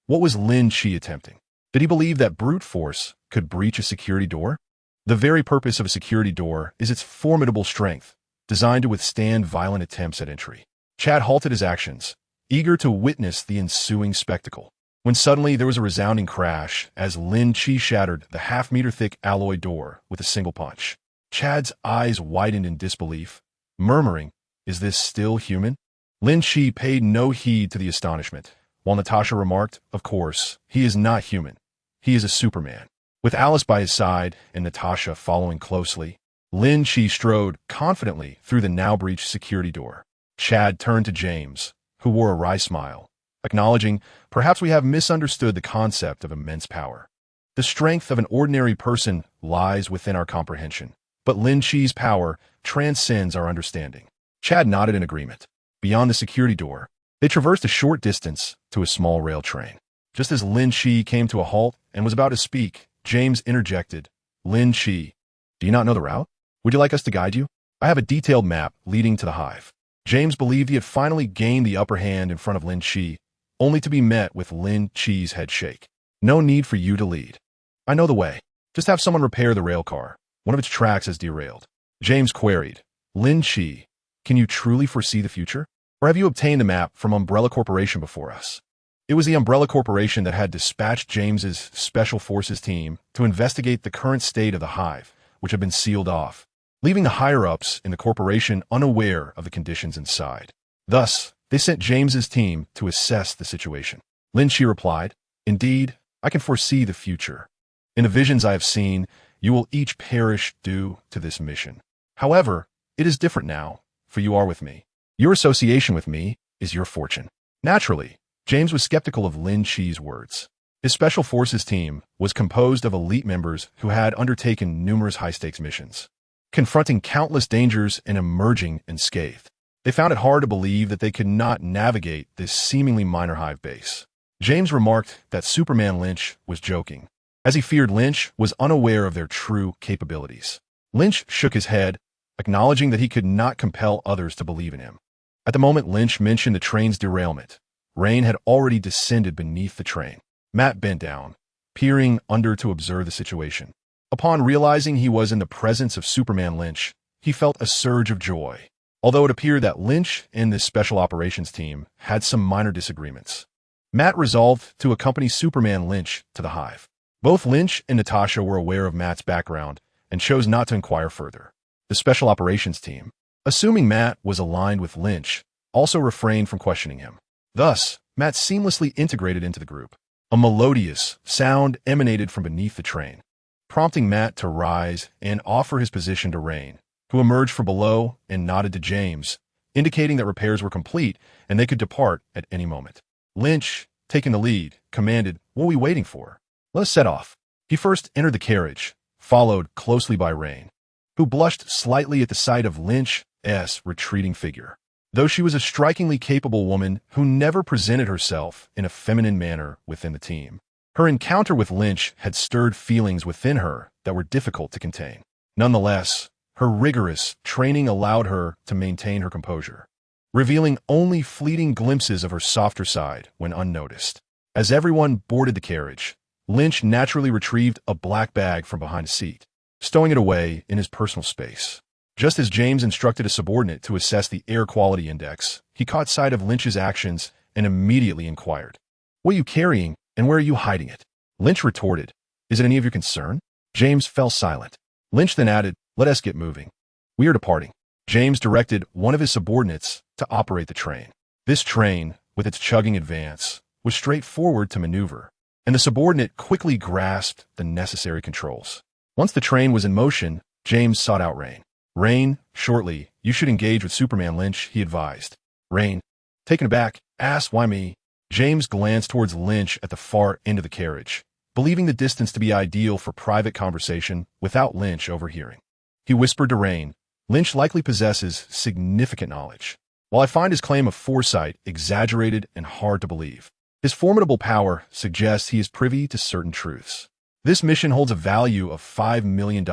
What was Lin Qi attempting? Did he believe that brute force could breach a security door? The very purpose of a security door is its formidable strength, designed to withstand violent attempts at entry. Chad halted his actions, eager to witness the ensuing spectacle, when suddenly there was a resounding crash as Lin Qi shattered the half-meter-thick alloy door with a single punch. Chad's eyes widened in disbelief, murmuring, "Is this still human?" Lin Qi paid no heed to the astonishment, while Natasha remarked, "Of course, he is not human. He is a Superman." With Alice by his side and Natasha following closely, Lin Qi strode confidently through the now-breached security door. Chad turned to James, who wore a wry smile, acknowledging, "Perhaps we have misunderstood the concept of immense power. The strength of an ordinary person lies within our comprehension, but Lin Qi's power transcends our understanding." Chad nodded in agreement. Beyond the security door, they traversed a short distance to a small rail train. Just as Lin Qi came to a halt and was about to speak, James interjected, "Lin Qi, do you not know the route? Would you like us to guide you? I have a detailed map leading to the hive." James believed he had finally gained the upper hand in front of Lin Qi, only to be met with Lin Qi's head shake. "No need for you to lead. I know the way. Just have someone repair the rail car. One of its tracks has derailed." James queried, "Lin Qi, can you truly foresee the future? Or have you obtained the map from Umbrella Corporation before us?" It was the Umbrella Corporation that had dispatched James's Special Forces team to investigate the current state of the hive, which had been sealed off, leaving the higher-ups in the corporation unaware of the conditions inside. Thus, they sent James's team to assess the situation. Lin Qi replied, "Indeed, I can foresee the future. In the visions I have seen, you will each perish due to this mission. However, it is different now, for you are with me. Your association with me is your fortune." Naturally, James was skeptical of Lin Qi's words. His Special Forces team was composed of elite members who had undertaken numerous high-stakes missions, confronting countless dangers and emerging unscathed. They found it hard to believe that they could not navigate this seemingly minor hive base. James remarked that Superman Lynch was joking, as he feared Lynch was unaware of their true capabilities. Lynch shook his head, acknowledging that he could not compel others to believe in him. At the moment Lynch mentioned the train's derailment, Rain had already descended beneath the train. Matt bent down, peering under to observe the situation. Upon realizing he was in the presence of Superman Lynch, he felt a surge of joy, although it appeared that Lynch and this special operations team had some minor disagreements. Matt resolved to accompany Superman Lynch to the hive. Both Lynch and Natasha were aware of Matt's background and chose not to inquire further. The special operations team, assuming Matt was aligned with Lynch, also refrained from questioning him. Thus, Matt seamlessly integrated into the group. A melodious sound emanated from beneath the train, prompting Matt to rise and offer his position to Rain, who emerged from below and nodded to James, indicating that repairs were complete and they could depart at any moment. Lynch, taking the lead, commanded, "What are we waiting for? Let us set off." He first entered the carriage, followed closely by Rain, who blushed slightly at the sight of Lynch's retreating figure. Though she was a strikingly capable woman who never presented herself in a feminine manner within the team, Her encounter with Lynch had stirred feelings within her that were difficult to contain. Nonetheless, her rigorous training allowed her to maintain her composure, revealing only fleeting glimpses of her softer side when unnoticed. As everyone boarded the carriage, Lynch naturally retrieved a black bag from behind a seat, stowing it away in his personal space. Just as James instructed a subordinate to assess the air quality index, he caught sight of Lynch's actions and immediately inquired, "What are you carrying, and where are you hiding it?" Lynch retorted, "Is it any of your concern?" James fell silent. Lynch then added, "Let us get moving. We are departing." James directed one of his subordinates to operate the train. This train, with its chugging advance, was straightforward to maneuver, and the subordinate quickly grasped the necessary controls. Once the train was in motion, James sought out Rain. "Rain, shortly, you should engage with Superman, Lynch," he advised. Rain, taken aback, asked, "Why me?" James glanced towards Lynch at the far end of the carriage, believing the distance to be ideal for private conversation without Lynch overhearing. He whispered to Rain, "Lynch likely possesses significant knowledge. While I find his claim of foresight exaggerated and hard to believe, his formidable power suggests he is privy to certain truths. This mission holds a value of $5 million.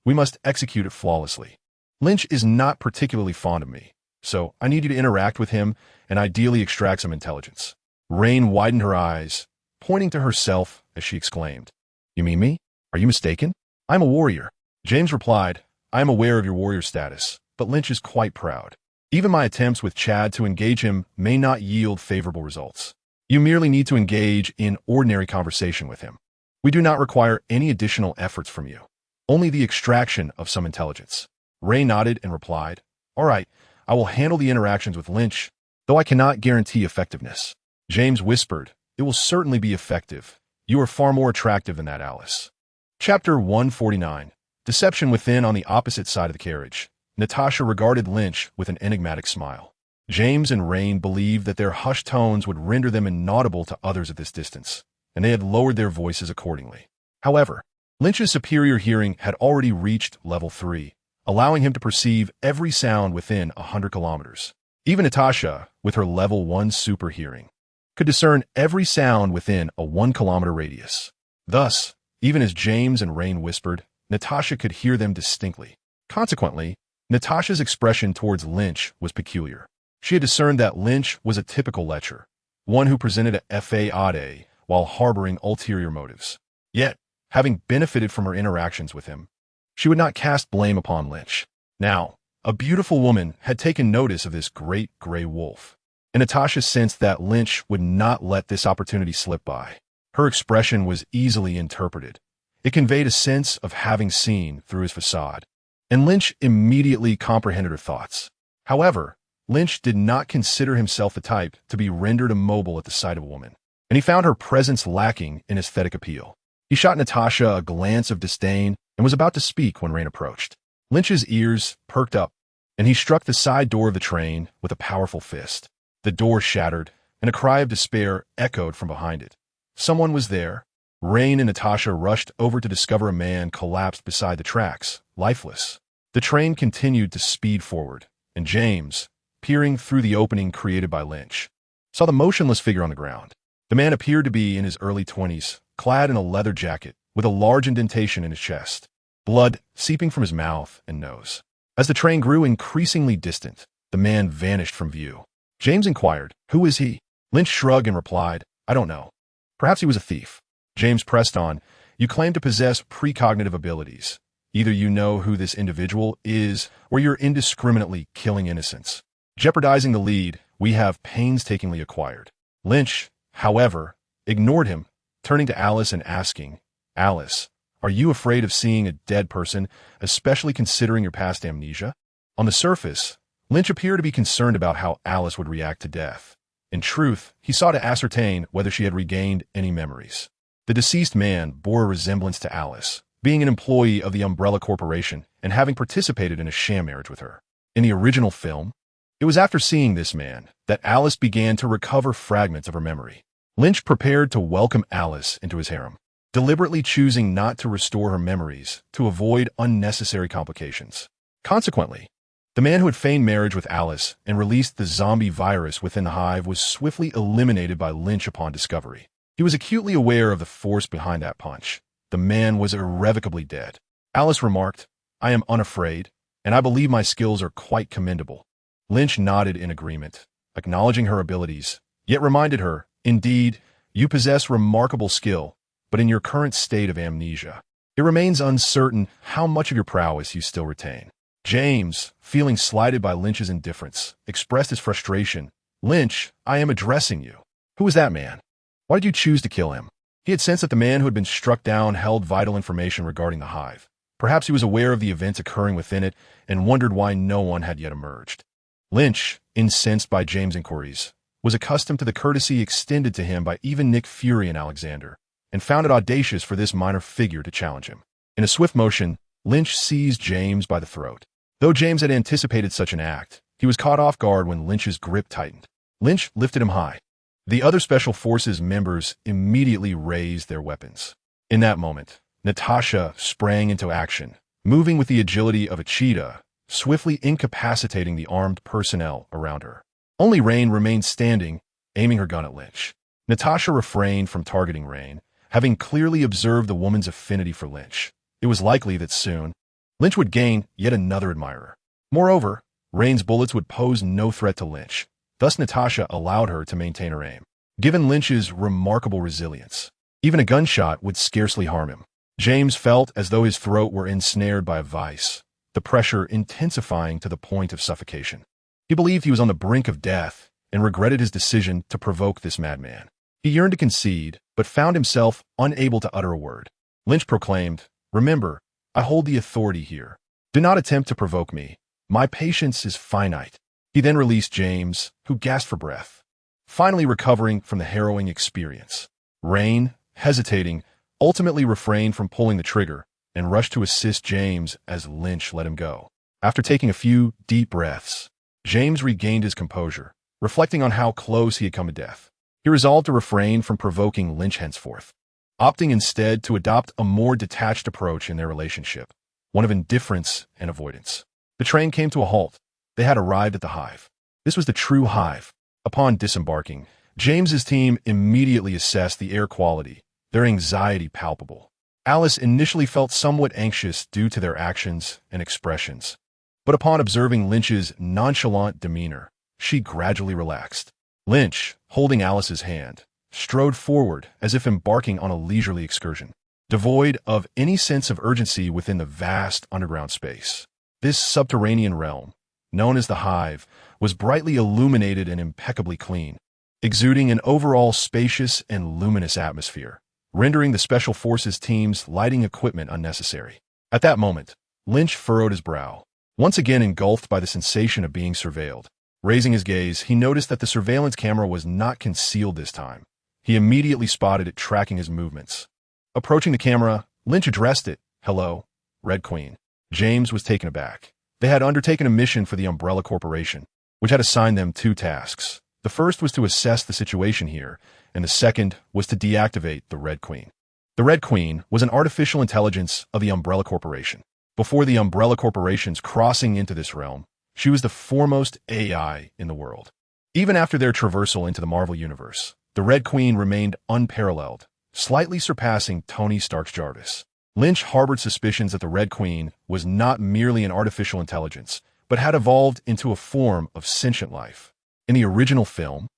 We must execute it flawlessly. Lynch is not particularly fond of me, so I need you to interact with him and ideally extract some intelligence." Rain widened her eyes, pointing to herself as she exclaimed, "You mean me? Are you mistaken? I'm a warrior." James replied, "I am aware of your warrior status, but Lynch is quite proud. Even my attempts with Chad to engage him may not yield favorable results. You merely need to engage in ordinary conversation with him. We do not require any additional efforts from you, only the extraction of some intelligence." Ray nodded and replied, "All right, I will handle the interactions with Lynch, though I cannot guarantee effectiveness." James whispered, "It will certainly be effective. You are far more attractive than that, Alice." Chapter 149. Deception Within. On the opposite side of the carriage, Natasha regarded Lynch with an enigmatic smile. James and Rain believed that their hushed tones would render them inaudible to others at this distance, and they had lowered their voices accordingly. However, Lynch's superior hearing had already reached level 3, allowing him to perceive every sound within 100 kilometers. Even Natasha, with her level 1 super hearing, could discern every sound within a 1-kilometer radius. Thus, even as James and Rain whispered, Natasha could hear them distinctly. Consequently, Natasha's expression towards Lynch was peculiar. She had discerned that Lynch was a typical lecher, one who presented a F.A.I.D. while harboring ulterior motives. Yet, having benefited from her interactions with him, she would not cast blame upon Lynch. Now, a beautiful woman had taken notice of this great gray wolf, and Natasha sensed that Lynch would not let this opportunity slip by. Her expression was easily interpreted. It conveyed a sense of having seen through his facade, and Lynch immediately comprehended her thoughts. However, Lynch did not consider himself the type to be rendered immobile at the sight of a woman, and he found her presence lacking in aesthetic appeal. He shot Natasha a glance of disdain and was about to speak when Rain approached. Lynch's ears perked up, and he struck the side door of the train with a powerful fist. The door shattered, and a cry of despair echoed from behind it. Someone was there. Rain and Natasha rushed over to discover a man collapsed beside the tracks, lifeless. The train continued to speed forward, and James, peering through the opening created by Lynch, saw the motionless figure on the ground. The man appeared to be in his early 20s, clad in a leather jacket, with a large indentation in his chest, blood seeping from his mouth and nose. As the train grew increasingly distant, the man vanished from view. James inquired, "Who is he?" Lynch shrugged and replied, "I don't know. Perhaps he was a thief." James pressed on, "You claim to possess precognitive abilities. Either you know who this individual is, or you're indiscriminately killing innocents, jeopardizing the lead we have painstakingly acquired." Lynch, however, ignored him, turning to Alice and asking, "Alice, are you afraid of seeing a dead person, especially considering your past amnesia?" On the surface, Lynch appeared to be concerned about how Alice would react to death. In truth, he sought to ascertain whether she had regained any memories. The deceased man bore a resemblance to Alice, being an employee of the Umbrella Corporation and having participated in a sham marriage with her. In the original film, it was after seeing this man that Alice began to recover fragments of her memory. Lynch prepared to welcome Alice into his harem, deliberately choosing not to restore her memories to avoid unnecessary complications. Consequently, the man who had feigned marriage with Alice and released the zombie virus within the hive was swiftly eliminated by Lynch upon discovery. He was acutely aware of the force behind that punch. The man was irrevocably dead. Alice remarked, "I am unafraid, and I believe my skills are quite commendable." Lynch nodded in agreement, acknowledging her abilities, yet reminded her, "Indeed, you possess remarkable skill, but in your current state of amnesia, it remains uncertain how much of your prowess you still retain." James, feeling slighted by Lynch's indifference, expressed his frustration. "Lynch, I am addressing you. Who is that man? Why did you choose to kill him?" He had sensed that the man who had been struck down held vital information regarding the hive. Perhaps he was aware of the events occurring within it and wondered why no one had yet emerged. Lynch, incensed by James' inquiries, was accustomed to the courtesy extended to him by even Nick Fury and Alexander, and found it audacious for this minor figure to challenge him. In a swift motion, Lynch seized James by the throat. Though James had anticipated such an act, he was caught off guard when Lynch's grip tightened. Lynch lifted him high. The other Special Forces members immediately raised their weapons. In that moment, Natasha sprang into action, moving with the agility of a cheetah, swiftly incapacitating the armed personnel around her. Only Rain remained standing, aiming her gun at Lynch. Natasha refrained from targeting Rain, having clearly observed the woman's affinity for Lynch. It was likely that soon, Lynch would gain yet another admirer. Moreover, Rain's bullets would pose no threat to Lynch. Thus Natasha allowed her to maintain her aim. Given Lynch's remarkable resilience, even a gunshot would scarcely harm him. James felt as though his throat were ensnared by a vice, the pressure intensifying to the point of suffocation. He believed he was on the brink of death and regretted his decision to provoke this madman. He yearned to concede, but found himself unable to utter a word. Lynch proclaimed, "Remember, I hold the authority here. Do not attempt to provoke me. My patience is finite." He then released James, who gasped for breath, finally recovering from the harrowing experience. Rain, hesitating, ultimately refrained from pulling the trigger and rushed to assist James as Lynch let him go. After taking a few deep breaths, James regained his composure, reflecting on how close he had come to death. He resolved to refrain from provoking Lynch henceforth, opting instead to adopt a more detached approach in their relationship, one of indifference and avoidance. The train came to a halt. They had arrived at the hive. This was the true hive. Upon disembarking, James's team immediately assessed the air quality, their anxiety palpable. Alice initially felt somewhat anxious due to their actions and expressions, but upon observing Lynch's nonchalant demeanor, she gradually relaxed. Lynch, holding Alice's hand, strode forward as if embarking on a leisurely excursion, devoid of any sense of urgency within the vast underground space. This subterranean realm, known as the Hive, was brightly illuminated and impeccably clean, exuding an overall spacious and luminous atmosphere, rendering the Special Forces team's lighting equipment unnecessary. At that moment, Lynch furrowed his brow, once again engulfed by the sensation of being surveilled. Raising his gaze, he noticed that the surveillance camera was not concealed this time. He immediately spotted it tracking his movements. Approaching the camera, Lynch addressed it, "Hello, Red Queen." James was taken aback. They had undertaken a mission for the Umbrella Corporation, which had assigned them two tasks. The first was to assess the situation here, and the second was to deactivate the Red Queen. The Red Queen was an artificial intelligence of the Umbrella Corporation. Before the Umbrella Corporation's crossing into this realm, she was the foremost AI in the world. Even after their traversal into the Marvel Universe, the Red Queen remained unparalleled, slightly surpassing Tony Stark's Jarvis. Lynch harbored suspicions that the Red Queen was not merely an artificial intelligence, but had evolved into a form of sentient life. In the original film,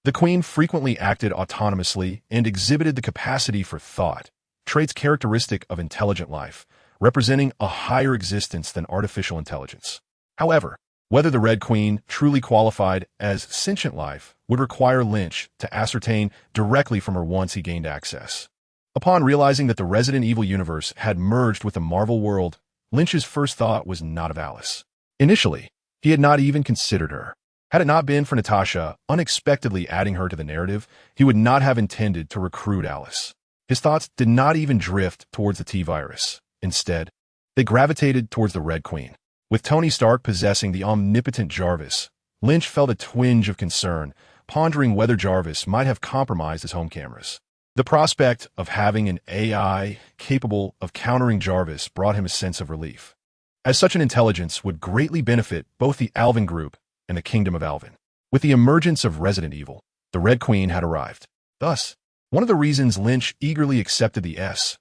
the Queen frequently acted autonomously and exhibited the capacity for thought, traits characteristic of intelligent life, representing a higher existence than artificial intelligence. However, whether the Red Queen truly qualified as sentient life would require Lynch to ascertain directly from her once he gained access. Upon realizing that the Resident Evil universe had merged with the Marvel world, Lynch's first thought was not of Alice. Initially, he had not even considered her. Had it not been for Natasha unexpectedly adding her to the narrative, he would not have intended to recruit Alice. His thoughts did not even drift towards the T-Virus. Instead, they gravitated towards the Red Queen. With Tony Stark possessing the omnipotent Jarvis, Lynch felt a twinge of concern, pondering whether Jarvis might have compromised his home cameras. The prospect of having an AI capable of countering Jarvis brought him a sense of relief, as such an intelligence would greatly benefit both the Alvin Group and the Kingdom of Alvin. With the emergence of Resident Evil, the Red Queen had arrived. Thus, One of the reasons Lynch eagerly accepted the S.H.I.E.L.D.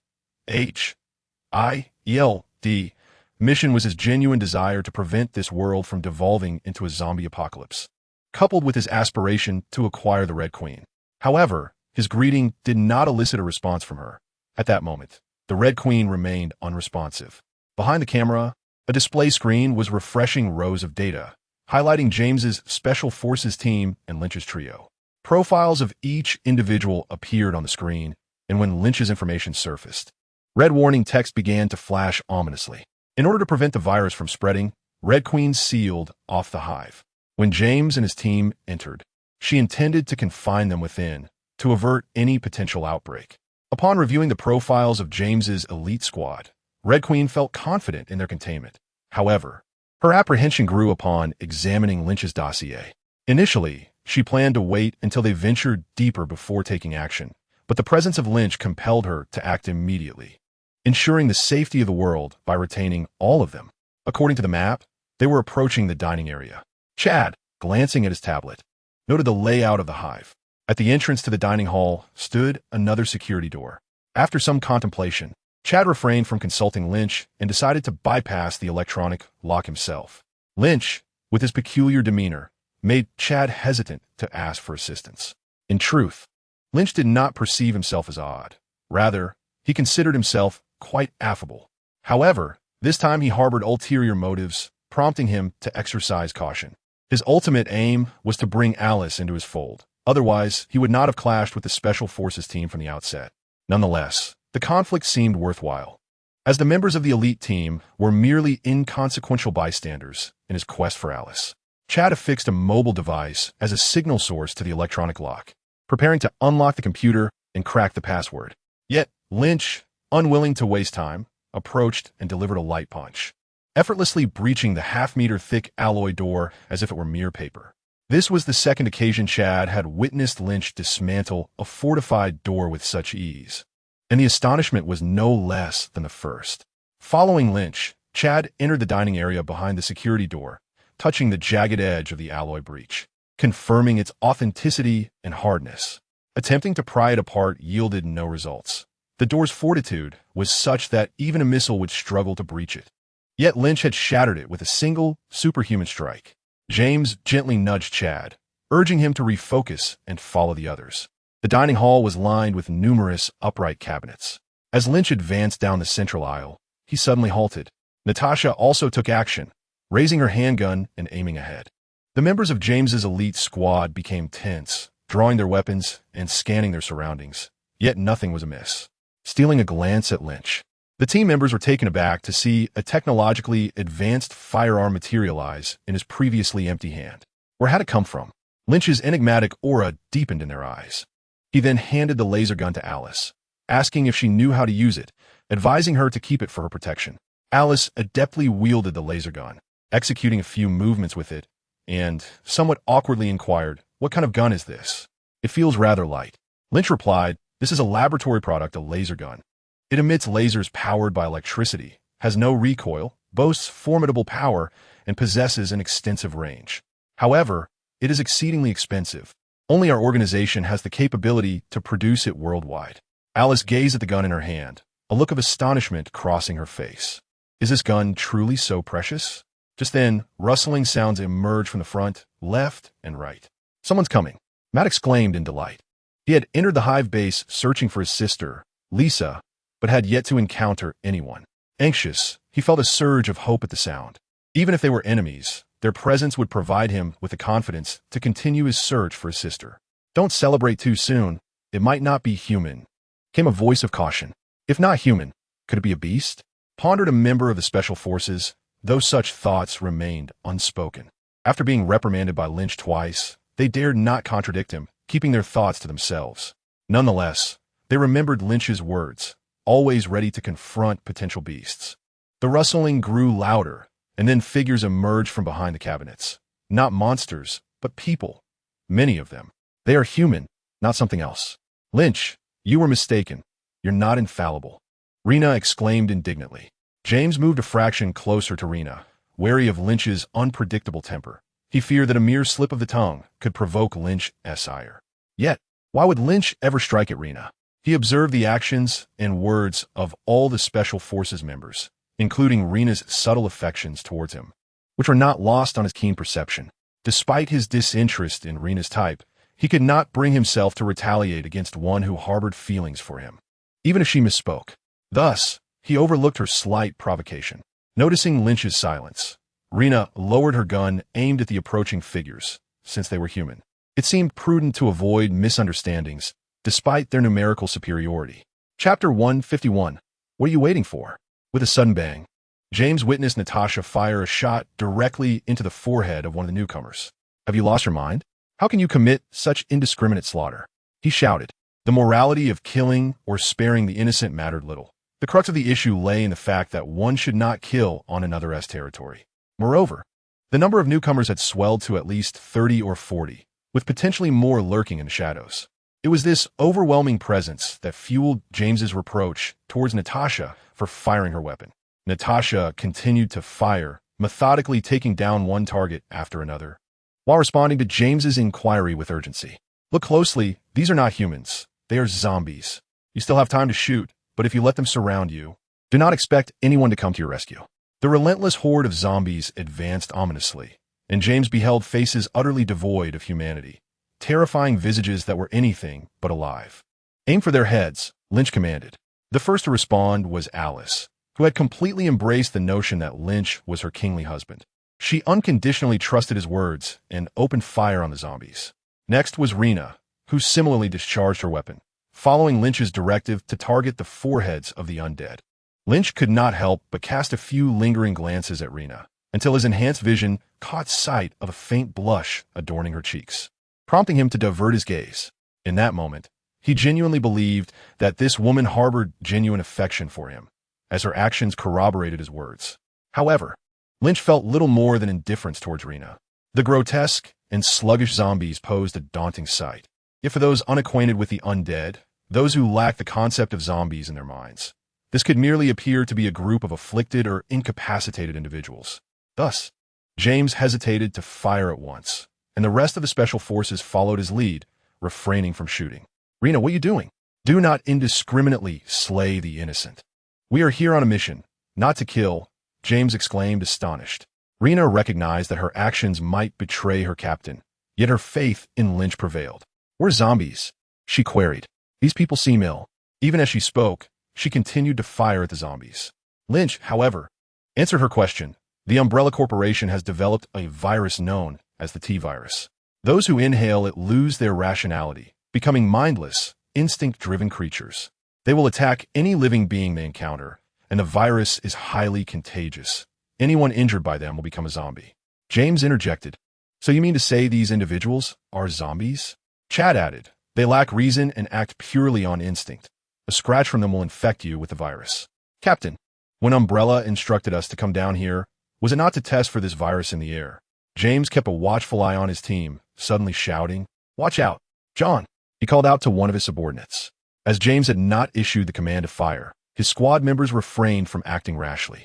mission was his genuine desire to prevent this world from devolving into a zombie apocalypse, coupled with his aspiration to acquire the Red Queen. However, his greeting did not elicit a response from her. At that moment, the Red Queen remained unresponsive. Behind the camera, a display screen was refreshing rows of data, highlighting James's Special Forces team and Lynch's trio. Profiles of each individual appeared on the screen, and when Lynch's information surfaced, red warning text began to flash ominously. In order to prevent the virus from spreading, Red Queen sealed off the hive. When James and his team entered, she intended to confine them within to avert any potential outbreak. Upon reviewing the profiles of James's elite squad, Red Queen felt confident in their containment. However, her apprehension grew upon examining Lynch's dossier. Initially, she planned to wait until they ventured deeper before taking action, but the presence of Lynch compelled her to act immediately, ensuring the safety of the world by retaining all of them. According to the map, they were approaching the dining area. Chad, glancing at his tablet, noted the layout of the hive. At the entrance to the dining hall stood another security door. After some contemplation, Chad refrained from consulting Lynch and decided to bypass the electronic lock himself. Lynch, with his peculiar demeanor, made Chad hesitant to ask for assistance. In truth, Lynch did not perceive himself as odd. Rather, he considered himself quite affable. However, this time he harbored ulterior motives, prompting him to exercise caution. His ultimate aim was to bring Alice into his fold. Otherwise, he would not have clashed with the Special Forces team from the outset. Nonetheless, the conflict seemed worthwhile, as the members of the elite team were merely inconsequential bystanders in his quest for Alice. Chad affixed a mobile device as a signal source to the electronic lock, preparing to unlock the computer and crack the password. Yet, Lynch, unwilling to waste time, approached and delivered a light punch, effortlessly breaching the half-meter-thick alloy door as if it were mere paper. This was the second occasion Chad had witnessed Lynch dismantle a fortified door with such ease, and the astonishment was no less than the first. Following Lynch, Chad entered the dining area behind the security door, touching the jagged edge of the alloy breach, confirming its authenticity and hardness. Attempting to pry it apart yielded no results. The door's fortitude was such that even a missile would struggle to breach it. Yet Lynch had shattered it with a single, superhuman strike. James gently nudged Chad, urging him to refocus and follow the others. The dining hall was lined with numerous upright cabinets. As Lynch advanced down the central aisle, he suddenly halted. Natasha also took action, raising her handgun and aiming ahead. The members of James's elite squad became tense, drawing their weapons and scanning their surroundings. Yet nothing was amiss. Stealing a glance at Lynch, the team members were taken aback to see a technologically advanced firearm materialize in his previously empty hand. Where had it come from? Lynch's enigmatic aura deepened in their eyes. He then handed the laser gun to Alice, asking if she knew how to use it, advising her to keep it for her protection. Alice adeptly wielded the laser gun, executing a few movements with it, and somewhat awkwardly inquired, "What kind of gun is this? It feels rather light." Lynch replied, "This is a laboratory product, a laser gun. It emits lasers powered by electricity, has no recoil, boasts formidable power, and possesses an extensive range. However, it is exceedingly expensive. Only our organization has the capability to produce it worldwide." Alice gazed at the gun in her hand, a look of astonishment crossing her face. Is this gun truly so precious? Just then, rustling sounds emerged from the front, left, and right. "Someone's coming," Matt exclaimed in delight. He had entered the hive base searching for his sister, Lisa, but had yet to encounter anyone. Anxious, he felt a surge of hope at the sound. Even if they were enemies, their presence would provide him with the confidence to continue his search for his sister. "Don't celebrate too soon. It might not be human," came a voice of caution. If not human, could it be a beast? Pondered a member of the Special Forces, though such thoughts remained unspoken. After being reprimanded by Lynch twice, they dared not contradict him, keeping their thoughts to themselves. Nonetheless, they remembered Lynch's words, always ready to confront potential beasts. The rustling grew louder, and then figures emerged from behind the cabinets. Not monsters, but people. Many of them. They are human, not something else. "Lynch, you were mistaken. You're not infallible," Rena exclaimed indignantly. James moved a fraction closer to Rena, wary of Lynch's unpredictable temper. He feared that a mere slip of the tongue could provoke Lynch's ire. Yet, Why would Lynch ever strike at Rena? He observed the actions and words of all the Special Forces members, including Rena's subtle affections towards him, which were not lost on his keen perception. Despite his disinterest in Rena's type, he could not bring himself to retaliate against one who harbored feelings for him, even if she misspoke. Thus, he overlooked her slight provocation. Noticing Lynch's silence, Rena lowered her gun aimed at the approaching figures, since they were human. It seemed prudent to avoid misunderstandings, despite their numerical superiority. Chapter 151. What are you waiting for? With a sudden bang, James witnessed Natasha fire a shot directly into the forehead of one of the newcomers. Have you lost your mind? How can you commit such indiscriminate slaughter? He shouted. The morality of killing or sparing the innocent mattered little. The crux of the issue lay in the fact that one should not kill on another's territory. Moreover, the number of newcomers had swelled to at least 30 or 40, with potentially more lurking in the shadows. It was this overwhelming presence that fueled James's reproach towards Natasha for firing her weapon. Natasha continued to fire, methodically taking down one target after another, while responding to James's inquiry with urgency. Look closely, these are not humans. They are zombies. You still have time to shoot, but if you let them surround you, do not expect anyone to come to your rescue. The relentless horde of zombies advanced ominously, and James beheld faces utterly devoid of humanity, terrifying visages that were anything but alive. Aim for their heads, Lynch commanded. The first to respond was Alice, who had completely embraced the notion that Lynch was her kingly husband. She unconditionally trusted his words and opened fire on the zombies. Next was Rena, who similarly discharged her weapon, following Lynch's directive to target the foreheads of the undead. Lynch could not help but cast a few lingering glances at Rena, until his enhanced vision caught sight of a faint blush adorning her cheeks, prompting him to divert his gaze. In that moment, he genuinely believed that this woman harbored genuine affection for him, as her actions corroborated his words. However, Lynch felt little more than indifference towards Rena. The grotesque and sluggish zombies posed a daunting sight. Yet for those unacquainted with the undead, those who lack the concept of zombies in their minds, this could merely appear to be a group of afflicted or incapacitated individuals. Thus, James hesitated to fire at once, and the rest of the Special Forces followed his lead, refraining from shooting. Rena, what are you doing? Do not indiscriminately slay the innocent. We are here on a mission, not to kill, James exclaimed, astonished. Rena recognized that her actions might betray her captain, yet her faith in Lynch prevailed. We're zombies, she queried. These people seem ill. Even as she spoke, she continued to fire at the zombies. Lynch, however, answered her question. The Umbrella Corporation has developed a virus known as the T-virus. Those who inhale it lose their rationality, becoming mindless, instinct-driven creatures. They will attack any living being they encounter, and the virus is highly contagious. Anyone injured by them will become a zombie. James interjected. So you mean to say these individuals are zombies? Chad added. They lack reason and act purely on instinct. A scratch from them will infect you with the virus. Captain, when Umbrella instructed us to come down here, was it not to test for this virus in the air? James kept a watchful eye on his team, suddenly shouting, "Watch out, John!" He called out to one of his subordinates. As James had not issued the command to fire, his squad members refrained from acting rashly.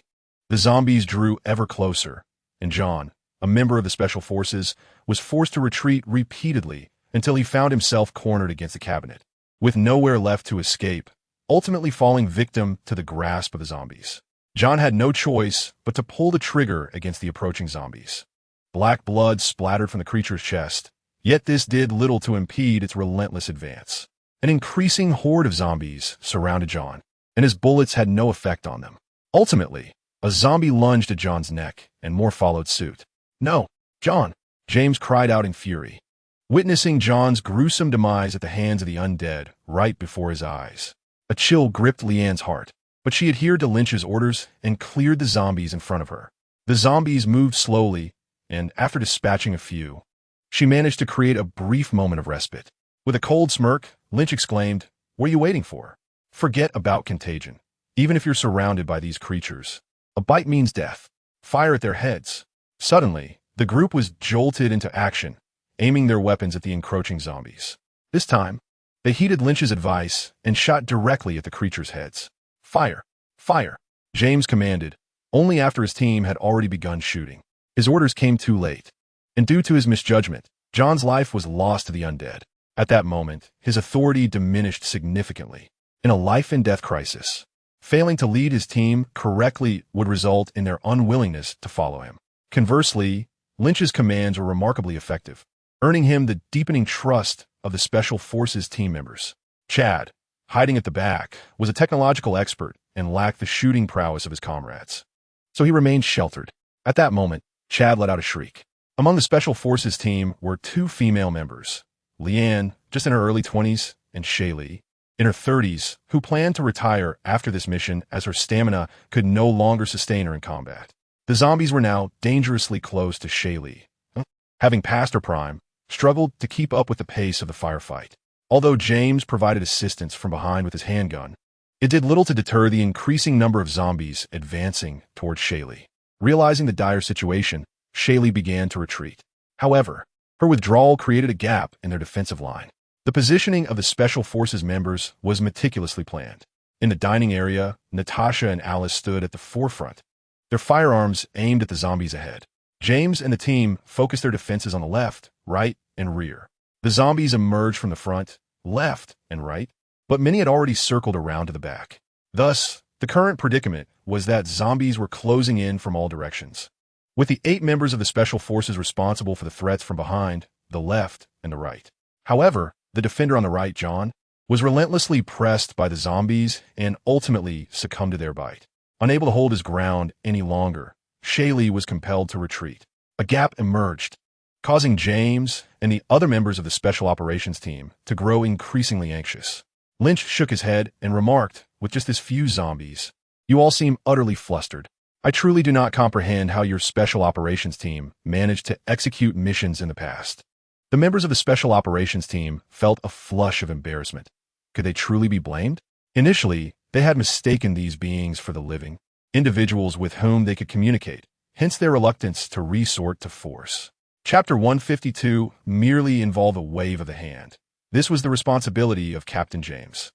The zombies drew ever closer, and John, a member of the Special Forces, was forced to retreat repeatedly until he found himself cornered against the cabinet, with nowhere left to escape, ultimately falling victim to the grasp of the zombies. John had no choice but to pull the trigger against the approaching zombies. Black blood splattered from the creature's chest, yet this did little to impede its relentless advance. An increasing horde of zombies surrounded John, and his bullets had no effect on them. Ultimately, a zombie lunged at John's neck, and more followed suit. "No, John!" James cried out in fury, witnessing John's gruesome demise at the hands of the undead right before his eyes. A chill gripped Leanne's heart, but she adhered to Lynch's orders and cleared the zombies in front of her. The zombies moved slowly, and after dispatching a few, she managed to create a brief moment of respite. With a cold smirk, Lynch exclaimed, "What are you waiting for? Forget about contagion. Even if you're surrounded by these creatures, a bite means death. Fire at their heads." Suddenly, the group was jolted into action, aiming their weapons at the encroaching zombies. This time, they heeded Lynch's advice and shot directly at the creatures' heads. "Fire! Fire!" James commanded, only after his team had already begun shooting. His orders came too late, and due to his misjudgment, John's life was lost to the undead. At that moment, his authority diminished significantly. In a life-and-death crisis, failing to lead his team correctly would result in their unwillingness to follow him. Conversely, Lynch's commands were remarkably effective, earning him the deepening trust of the Special Forces team members. Chad, hiding at the back, was a technological expert and lacked the shooting prowess of his comrades, so he remained sheltered. At that moment, Chad let out a shriek. Among the Special Forces team were two female members, Leanne, just in her early 20s, and S.H.I.E.L.D, in her 30s, who planned to retire after this mission as her stamina could no longer sustain her in combat. The zombies were now dangerously close to S.H.I.E.L.D, having passed her prime, struggled to keep up with the pace of the firefight. Although James provided assistance from behind with his handgun, it did little to deter the increasing number of zombies advancing towards S.H.I.E.L.D. Realizing the dire situation, S.H.I.E.L.D began to retreat. However, her withdrawal created a gap in their defensive line. The positioning of the Special Forces members was meticulously planned. In the dining area, Natasha and Alice stood at the forefront, their firearms aimed at the zombies ahead. James and the team focused their defenses on the left, right, and rear. The zombies emerged from the front, left, and right, but many had already circled around to the back. Thus, the current predicament was that zombies were closing in from all directions, with the 8 members of the Special Forces responsible for the threats from behind, the left, and the right. However, the defender on the right, John, was relentlessly pressed by the zombies and ultimately succumbed to their bite. Unable to hold his ground any longer, S.H.I.E.L.D was compelled to retreat. A gap emerged, causing James and the other members of the Special Operations team to grow increasingly anxious. Lynch shook his head and remarked, with just this few zombies, "You all seem utterly flustered. I truly do not comprehend how your Special Operations team managed to execute missions in the past." The members of the Special Operations team felt a flush of embarrassment. Could they truly be blamed? Initially, they had mistaken these beings for the living, individuals with whom they could communicate, hence their reluctance to resort to force. Chapter 152 merely involved a wave of the hand. This was the responsibility of Captain James.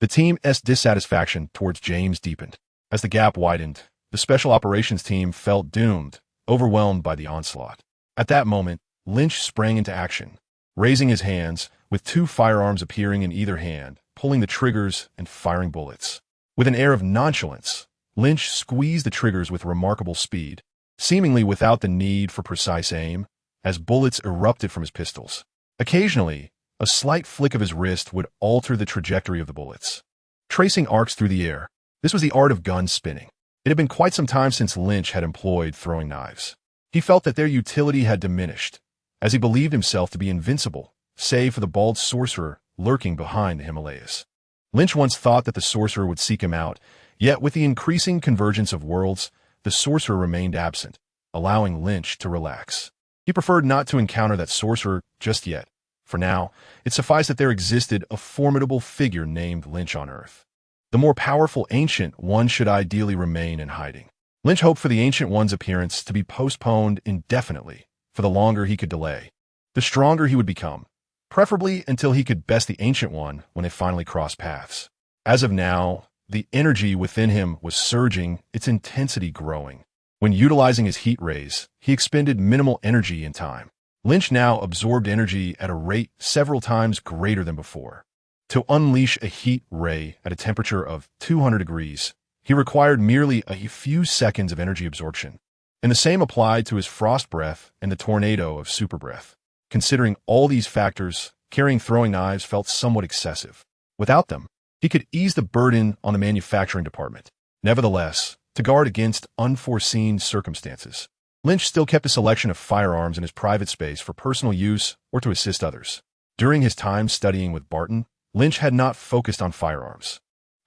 The team's dissatisfaction towards James deepened. As the gap widened, the Special Operations team felt doomed, overwhelmed by the onslaught. At that moment, Lynch sprang into action, raising his hands, with 2 firearms appearing in either hand, pulling the triggers and firing bullets. With an air of nonchalance, Lynch squeezed the triggers with remarkable speed, seemingly without the need for precise aim, as bullets erupted from his pistols. Occasionally, a slight flick of his wrist would alter the trajectory of the bullets, tracing arcs through the air. This was the art of gun spinning. It had been quite some time since Lynch had employed throwing knives. He felt that their utility had diminished, as he believed himself to be invincible, save for the bald sorcerer lurking behind the Himalayas. Lynch once thought that the sorcerer would seek him out, yet with the increasing convergence of worlds, the sorcerer remained absent, allowing Lynch to relax. He preferred not to encounter that sorcerer just yet. For now, it sufficed that there existed a formidable figure named Lynch on Earth. The more powerful Ancient One should ideally remain in hiding. Lynch hoped for the Ancient One's appearance to be postponed indefinitely. For the longer he could delay, the stronger he would become, preferably until he could best the Ancient One when they finally crossed paths. As of now, the energy within him was surging, its intensity growing. When utilizing his heat rays, he expended minimal energy and time. Lynch now absorbed energy at a rate several times greater than before. To unleash a heat ray at a temperature of 200 degrees, he required merely a few seconds of energy absorption. And the same applied to his frost breath and the tornado of super breath. Considering all these factors, carrying throwing knives felt somewhat excessive. Without them, he could ease the burden on the manufacturing department. Nevertheless, to guard against unforeseen circumstances, Lynch still kept a selection of firearms in his private space for personal use or to assist others. During his time studying with Barton, Lynch had not focused on firearms.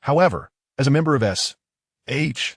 However, as a member of S.H.I.E.L.D,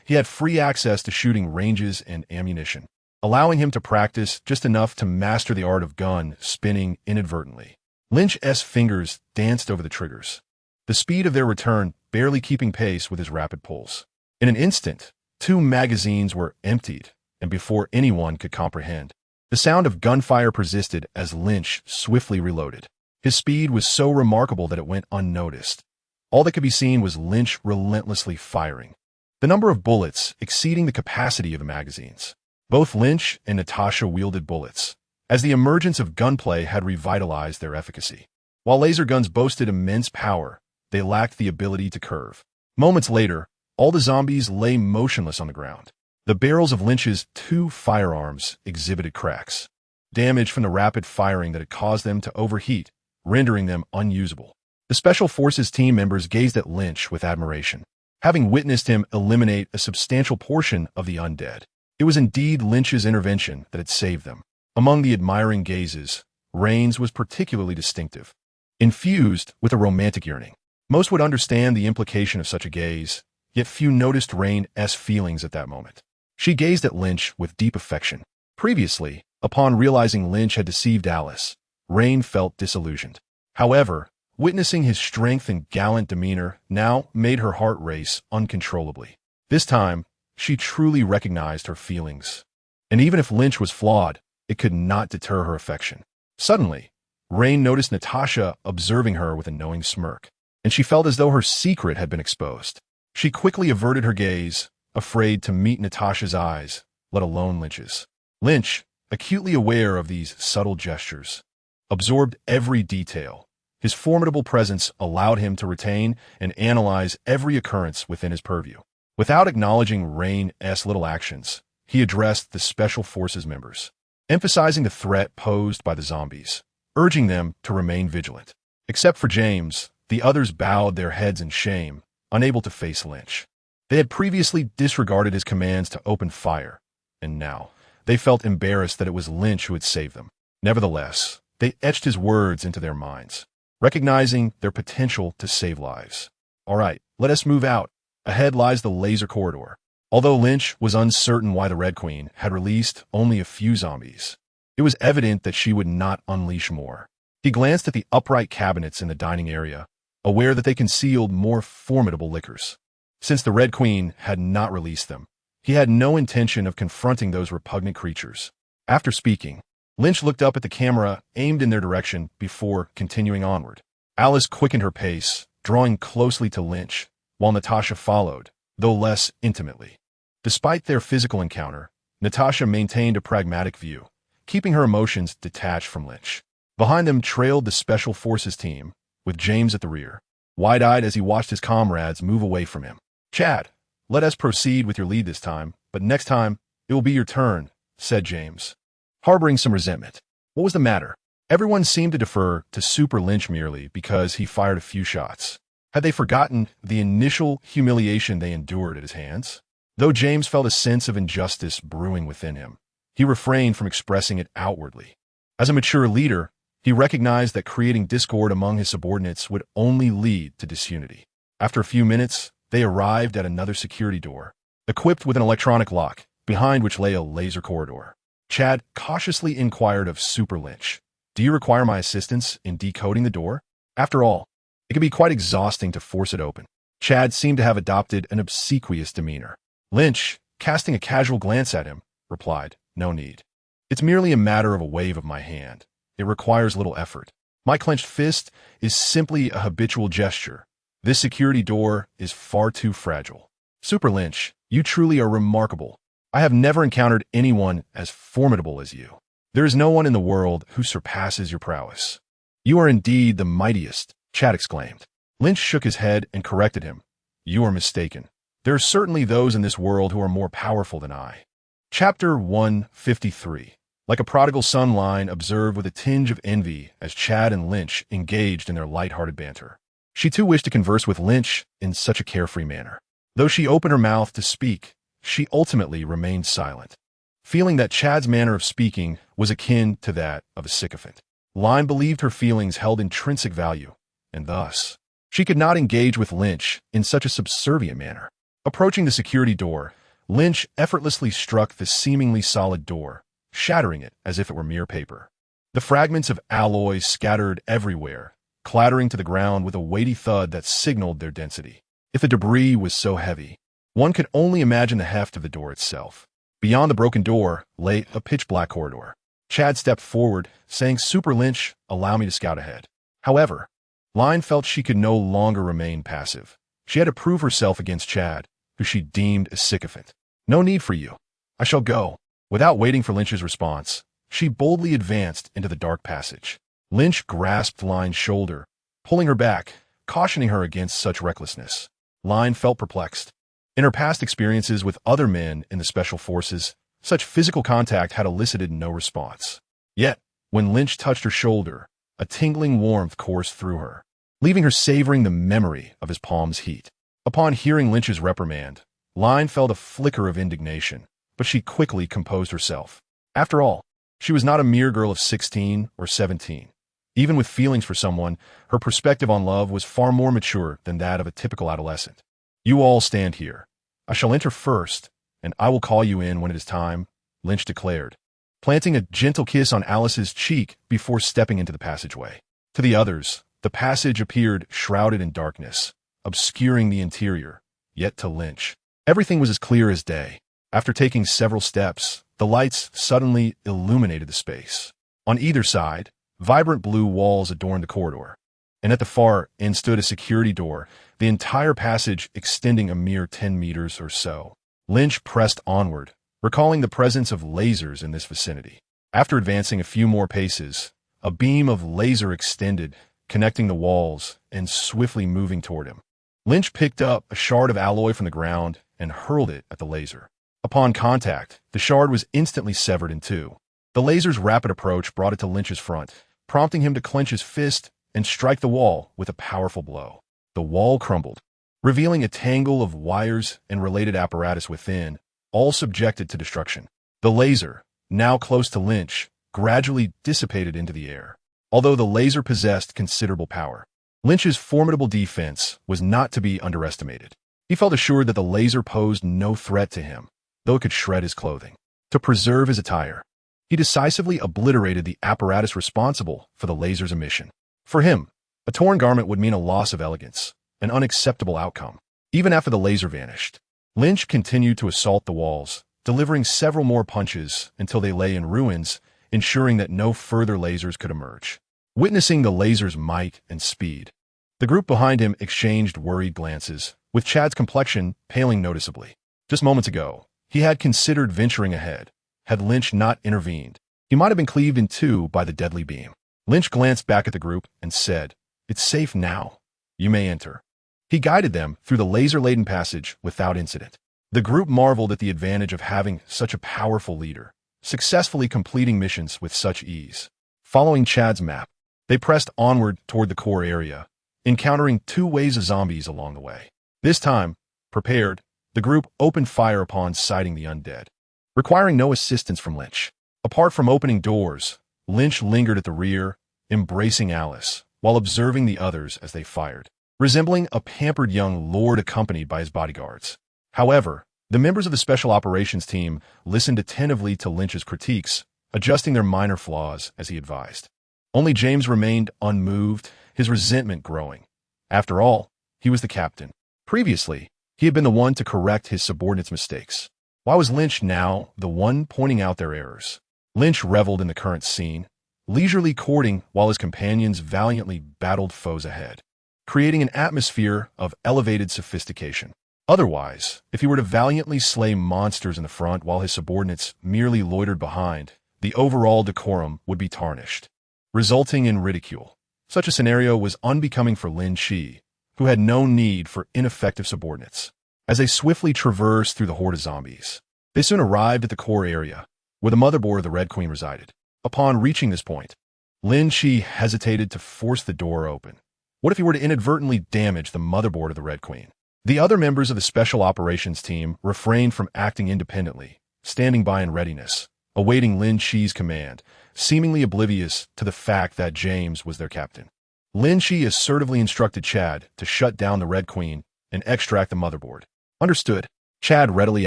he had free access to shooting ranges and ammunition, allowing him to practice just enough to master the art of gun spinning inadvertently. Lynch's fingers danced over the triggers, the speed of their return barely keeping pace with his rapid pulse. In an instant, 2 magazines were emptied, and before anyone could comprehend, the sound of gunfire persisted as Lynch swiftly reloaded. His speed was so remarkable that it went unnoticed. All that could be seen was Lynch relentlessly firing, the number of bullets exceeding the capacity of the magazines. Both Lynch and Natasha wielded bullets, as the emergence of gunplay had revitalized their efficacy. While laser guns boasted immense power, they lacked the ability to curve. Moments later, all the zombies lay motionless on the ground. The barrels of Lynch's 2 firearms exhibited cracks, damage from the rapid firing that had caused them to overheat, rendering them unusable. The Special Forces team members gazed at Lynch with admiration, having witnessed him eliminate a substantial portion of the undead. It was indeed Lynch's intervention that had saved them. Among the admiring gazes, Rain's was particularly distinctive, infused with a romantic yearning. Most would understand the implication of such a gaze, yet few noticed Rain's feelings at that moment. She gazed at Lynch with deep affection. Previously, upon realizing Lynch had deceived Alice, Rain felt disillusioned. However, witnessing his strength and gallant demeanor now made her heart race uncontrollably. This time, she truly recognized her feelings. And even if Lynch was flawed, it could not deter her affection. Suddenly, Rain noticed Natasha observing her with a knowing smirk, and she felt as though her secret had been exposed. She quickly averted her gaze, afraid to meet Natasha's eyes, let alone Lynch's. Lynch, acutely aware of these subtle gestures, absorbed every detail. His formidable presence allowed him to retain and analyze every occurrence within his purview. Without acknowledging Rain's little actions, he addressed the Special Forces members, emphasizing the threat posed by the zombies, urging them to remain vigilant. Except for James, the others bowed their heads in shame, unable to face Lynch. They had previously disregarded his commands to open fire, and now they felt embarrassed that it was Lynch who had saved them. Nevertheless, they etched his words into their minds, recognizing their potential to save lives. All right, let us move out. Ahead lies the laser corridor. Although Lynch was uncertain why the Red Queen had released only a few zombies, it was evident that she would not unleash more. He glanced at the upright cabinets in the dining area, aware that they concealed more formidable liquors. Since the Red Queen had not released them, he had no intention of confronting those repugnant creatures. After speaking, Lynch looked up at the camera aimed in their direction before continuing onward. Alice quickened her pace, drawing closely to Lynch, while Natasha followed, though less intimately. Despite their physical encounter, Natasha maintained a pragmatic view, keeping her emotions detached from Lynch. Behind them trailed the Special Forces team, with James at the rear, wide-eyed as he watched his comrades move away from him. "Chad, let us proceed with your lead this time, but next time, it will be your turn," said James, harboring some resentment. What was the matter? Everyone seemed to defer to Super Lynch merely because he fired a few shots. Had they forgotten the initial humiliation they endured at his hands? Though James felt a sense of injustice brewing within him, he refrained from expressing it outwardly. As a mature leader, he recognized that creating discord among his subordinates would only lead to disunity. After a few minutes, they arrived at another security door, equipped with an electronic lock, behind which lay a laser corridor. Chad cautiously inquired of Super Lynch, "Do you require my assistance in decoding the door? After all, it can be quite exhausting to force it open." Chad seemed to have adopted an obsequious demeanor. Lynch, casting a casual glance at him, replied, "No need. It's merely a matter of a wave of my hand. It requires little effort. My clenched fist is simply a habitual gesture. This security door is far too fragile." "Super Lynch, you truly are remarkable. I have never encountered anyone as formidable as you. There is no one in the world who surpasses your prowess." "You are indeed the mightiest," Chad exclaimed. Lynch shook his head and corrected him. "You are mistaken. There are certainly those in this world who are more powerful than I." Chapter 153. Like a prodigal son, line observed with a tinge of envy as Chad and Lynch engaged in their light-hearted banter. She too wished to converse with Lynch in such a carefree manner. Though she opened her mouth to speak, she ultimately remained silent, feeling that Chad's manner of speaking was akin to that of a sycophant. Line believed her feelings held intrinsic value, and thus, she could not engage with Lynch in such a subservient manner. Approaching the security door, Lynch effortlessly struck the seemingly solid door, shattering it as if it were mere paper. The fragments of alloy scattered everywhere, clattering to the ground with a weighty thud that signaled their density. If the debris was so heavy, one could only imagine the heft of the door itself. Beyond the broken door lay a pitch-black corridor. Chad stepped forward, saying, "Super Lynch, allow me to scout ahead." However, Line felt she could no longer remain passive. She had to prove herself against Chad, who she deemed a sycophant. "No need for you. I shall go." Without waiting for Lynch's response, she boldly advanced into the dark passage. Lynch grasped Line's shoulder, pulling her back, cautioning her against such recklessness. Line felt perplexed. In her past experiences with other men in the Special Forces, such physical contact had elicited no response. Yet, when Lynch touched her shoulder, a tingling warmth coursed through her, leaving her savoring the memory of his palm's heat. Upon hearing Lynch's reprimand, Line felt a flicker of indignation, but she quickly composed herself. After all, she was not a mere girl of 16 or 17. Even with feelings for someone, her perspective on love was far more mature than that of a typical adolescent. "You all stand here. I shall enter first, and I will call you in when it is time," Lynch declared, planting a gentle kiss on Alice's cheek before stepping into the passageway. To the others, the passage appeared shrouded in darkness, obscuring the interior. Yet to Lynch, everything was as clear as day. After taking several steps, the lights suddenly illuminated the space. On either side, vibrant blue walls adorned the corridor, and at the far end stood a security door, the entire passage extending a mere 10 meters or so. Lynch pressed onward, recalling the presence of lasers in this vicinity. After advancing a few more paces, a beam of laser extended, connecting the walls and swiftly moving toward him. Lynch picked up a shard of alloy from the ground and hurled it at the laser. Upon contact, the shard was instantly severed in two. The laser's rapid approach brought it to Lynch's front, prompting him to clench his fist and strike the wall with a powerful blow. The wall crumbled, revealing a tangle of wires and related apparatus within, all subjected to destruction. The laser, now close to Lynch, gradually dissipated into the air. Although the laser possessed considerable power, Lynch's formidable defense was not to be underestimated. He felt assured that the laser posed no threat to him, though it could shred his clothing. To preserve his attire, he decisively obliterated the apparatus responsible for the laser's emission. For him, a torn garment would mean a loss of elegance, an unacceptable outcome. Even after the laser vanished, Lynch continued to assault the walls, delivering several more punches until they lay in ruins, ensuring that no further lasers could emerge. Witnessing the laser's might and speed, the group behind him exchanged worried glances, with Chad's complexion paling noticeably. Just moments ago, he had considered venturing ahead. Had Lynch not intervened, he might have been cleaved in two by the deadly beam. Lynch glanced back at the group and said, "It's safe now. You may enter." He guided them through the laser-laden passage without incident. The group marveled at the advantage of having such a powerful leader, successfully completing missions with such ease. Following Chad's map, they pressed onward toward the core area, encountering two waves of zombies along the way. This time, prepared, the group opened fire upon sighting the undead, requiring no assistance from Lynch. Apart from opening doors, Lynch lingered at the rear, embracing Alice, while observing the others as they fired, resembling a pampered young lord accompanied by his bodyguards. However, the members of the Special Operations team listened attentively to Lynch's critiques, adjusting their minor flaws as he advised. Only James remained unmoved, his resentment growing. After all, he was the captain. Previously, he had been the one to correct his subordinates' mistakes. Why was Lynch now the one pointing out their errors? Lynch reveled in the current scene, leisurely courting while his companions valiantly battled foes ahead, creating an atmosphere of elevated sophistication. Otherwise, if he were to valiantly slay monsters in the front while his subordinates merely loitered behind, the overall decorum would be tarnished, resulting in ridicule. Such a scenario was unbecoming for Lin Qi, who had no need for ineffective subordinates. As they swiftly traversed through the horde of zombies, they soon arrived at the core area, where the motherboard of the Red Queen resided. Upon reaching this point, Lin Qi hesitated to force the door open. What if he were to inadvertently damage the motherboard of the Red Queen? The other members of the Special Operations team refrained from acting independently, standing by in readiness, awaiting Lin Qi's command, seemingly oblivious to the fact that James was their captain. Lin Qi assertively instructed Chad to shut down the Red Queen and extract the motherboard. Understood. Chad readily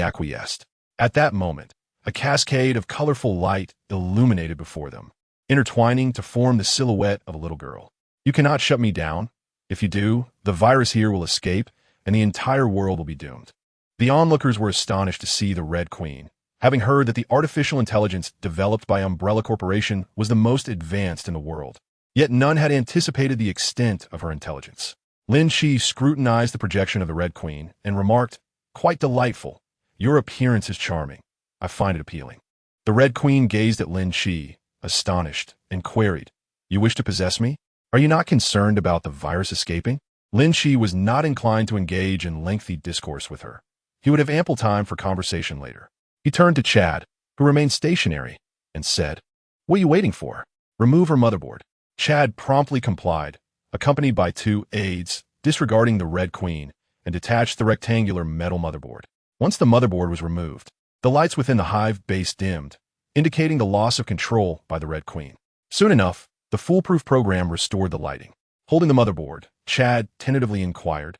acquiesced. At that moment, a cascade of colorful light illuminated before them, intertwining to form the silhouette of a little girl. "You cannot shut me down. If you do, the virus here will escape, and the entire world will be doomed." The onlookers were astonished to see the Red Queen, having heard that the artificial intelligence developed by Umbrella Corporation was the most advanced in the world. Yet none had anticipated the extent of her intelligence. Lin Qi scrutinized the projection of the Red Queen and remarked, "Quite delightful. Your appearance is charming. I find it appealing." The Red Queen gazed at Lin Qi, astonished, and queried, "You wish to possess me? Are you not concerned about the virus escaping?" Lin Qi was not inclined to engage in lengthy discourse with her. He would have ample time for conversation later. He turned to Chad, who remained stationary, and said, "What are you waiting for? Remove her motherboard." Chad promptly complied, accompanied by two aides, disregarding the Red Queen, and detached the rectangular metal motherboard. Once the motherboard was removed, the lights within the hive base dimmed, indicating the loss of control by the Red Queen. Soon enough, the foolproof program restored the lighting. Holding the motherboard, Chad tentatively inquired,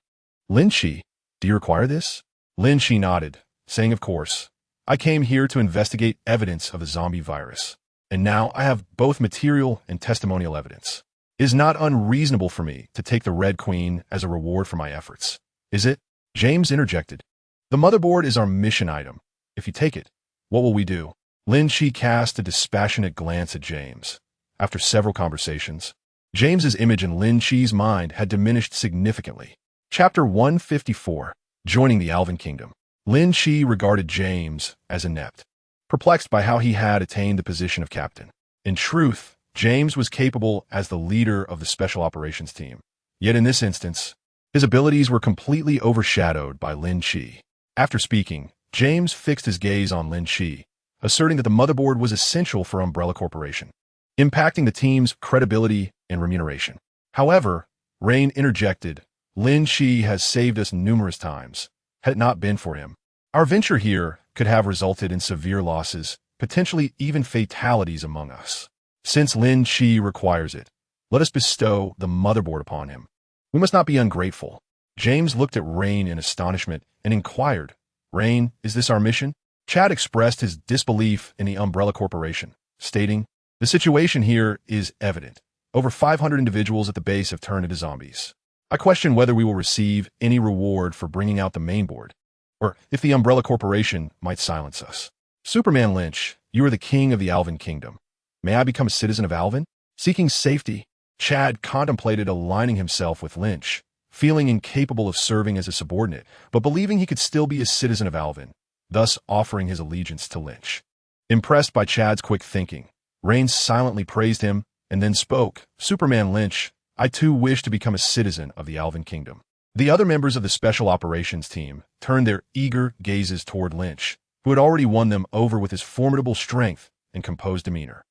"Lin Qi, do you require this?" Lin Qi nodded, saying, "Of course. I came here to investigate evidence of the zombie virus, and now I have both material and testimonial evidence. It is not unreasonable for me to take the Red Queen as a reward for my efforts, is it?" James interjected, "The motherboard is our mission item. If you take it, what will we do?" Lin Qi cast a dispassionate glance at James. After several conversations, James's image in Lin Qi's mind had diminished significantly. Chapter 154, Joining the Alvin Kingdom. Lin Qi regarded James as inept, perplexed by how he had attained the position of captain. In truth, James was capable as the leader of the Special Operations Team. Yet in this instance, his abilities were completely overshadowed by Lin Qi. After speaking, James fixed his gaze on Lin Qi, asserting that the motherboard was essential for Umbrella Corporation, impacting the team's credibility and remuneration. However, Rain interjected, "Lin Qi has saved us numerous times. Had it not been for him, our venture here could have resulted in severe losses, potentially even fatalities among us. Since Lin Qi requires it, let us bestow the motherboard upon him. We must not be ungrateful." James looked at Rain in astonishment and inquired, "Rain, is this our mission?" Chad expressed his disbelief in the Umbrella Corporation, stating, "The situation here is evident. Over 500 individuals at the base have turned into zombies. I question whether we will receive any reward for bringing out the mainboard, or if the Umbrella Corporation might silence us. Superman Lynch, you are the king of the Alvin Kingdom. May I become a citizen of Alvin?" Seeking safety, Chad contemplated aligning himself with Lynch, feeling incapable of serving as a subordinate, but believing he could still be a citizen of Alvin, thus offering his allegiance to Lynch. Impressed by Chad's quick thinking, Rain silently praised him and then spoke, "Superman Lynch, I too wish to become a citizen of the Alvin Kingdom." The other members of the Special Operations Team turned their eager gazes toward Lynch, who had already won them over with his formidable strength and composed demeanor.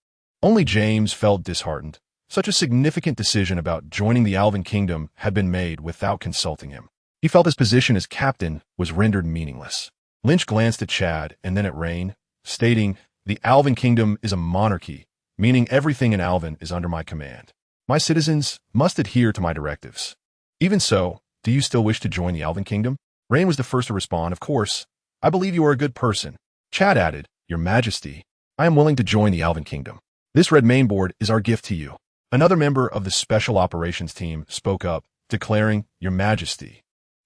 Only James felt disheartened. Such a significant decision about joining the Alvin Kingdom had been made without consulting him. He felt his position as captain was rendered meaningless. Lynch glanced at Chad and then at Rain, stating, "The Alvin Kingdom is a monarchy, meaning everything in Alvin is under my command. My citizens must adhere to my directives. Even so, do you still wish to join the Alvin Kingdom?" Rain was the first to respond, "Of course. I believe you are a good person." Chad added, "Your Majesty, I am willing to join the Alvin Kingdom. This red mainboard is our gift to you." Another member of the Special Operations Team spoke up, declaring, "Your Majesty,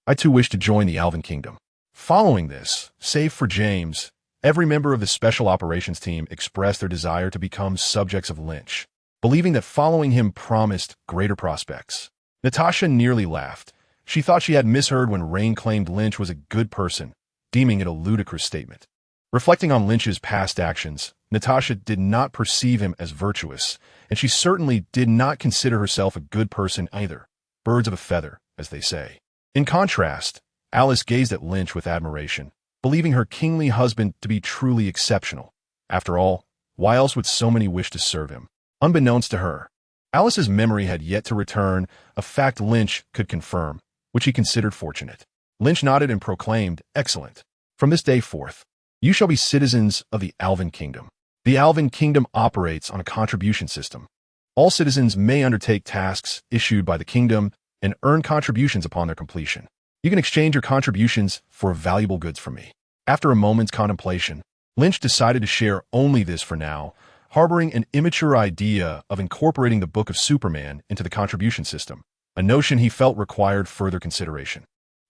I too wish to join the Alvin Kingdom." Following this, save for James, every member of the Special Operations Team expressed their desire to become subjects of Lynch, believing that following him promised greater prospects. Natasha nearly laughed. She thought she had misheard when Rain claimed Lynch was a good person, deeming it a ludicrous statement. Reflecting on Lynch's past actions, Natasha did not perceive him as virtuous, and she certainly did not consider herself a good person either. Birds of a feather, as they say. In contrast, Alice gazed at Lynch with admiration, believing her kingly husband to be truly exceptional. After all, why else would so many wish to serve him? Unbeknownst to her, Alice's memory had yet to return, a fact Lynch could confirm, which he considered fortunate. Lynch nodded and proclaimed, "Excellent. From this day forth, you shall be citizens of the Alvin Kingdom. The Alvin Kingdom operates on a contribution system. All citizens may undertake tasks issued by the kingdom and earn contributions upon their completion. You can exchange your contributions for valuable goods from me." After a moment's contemplation, Lynch decided to share only this for now, harboring an immature idea of incorporating the Book of Superman into the contribution system, a notion he felt required further consideration.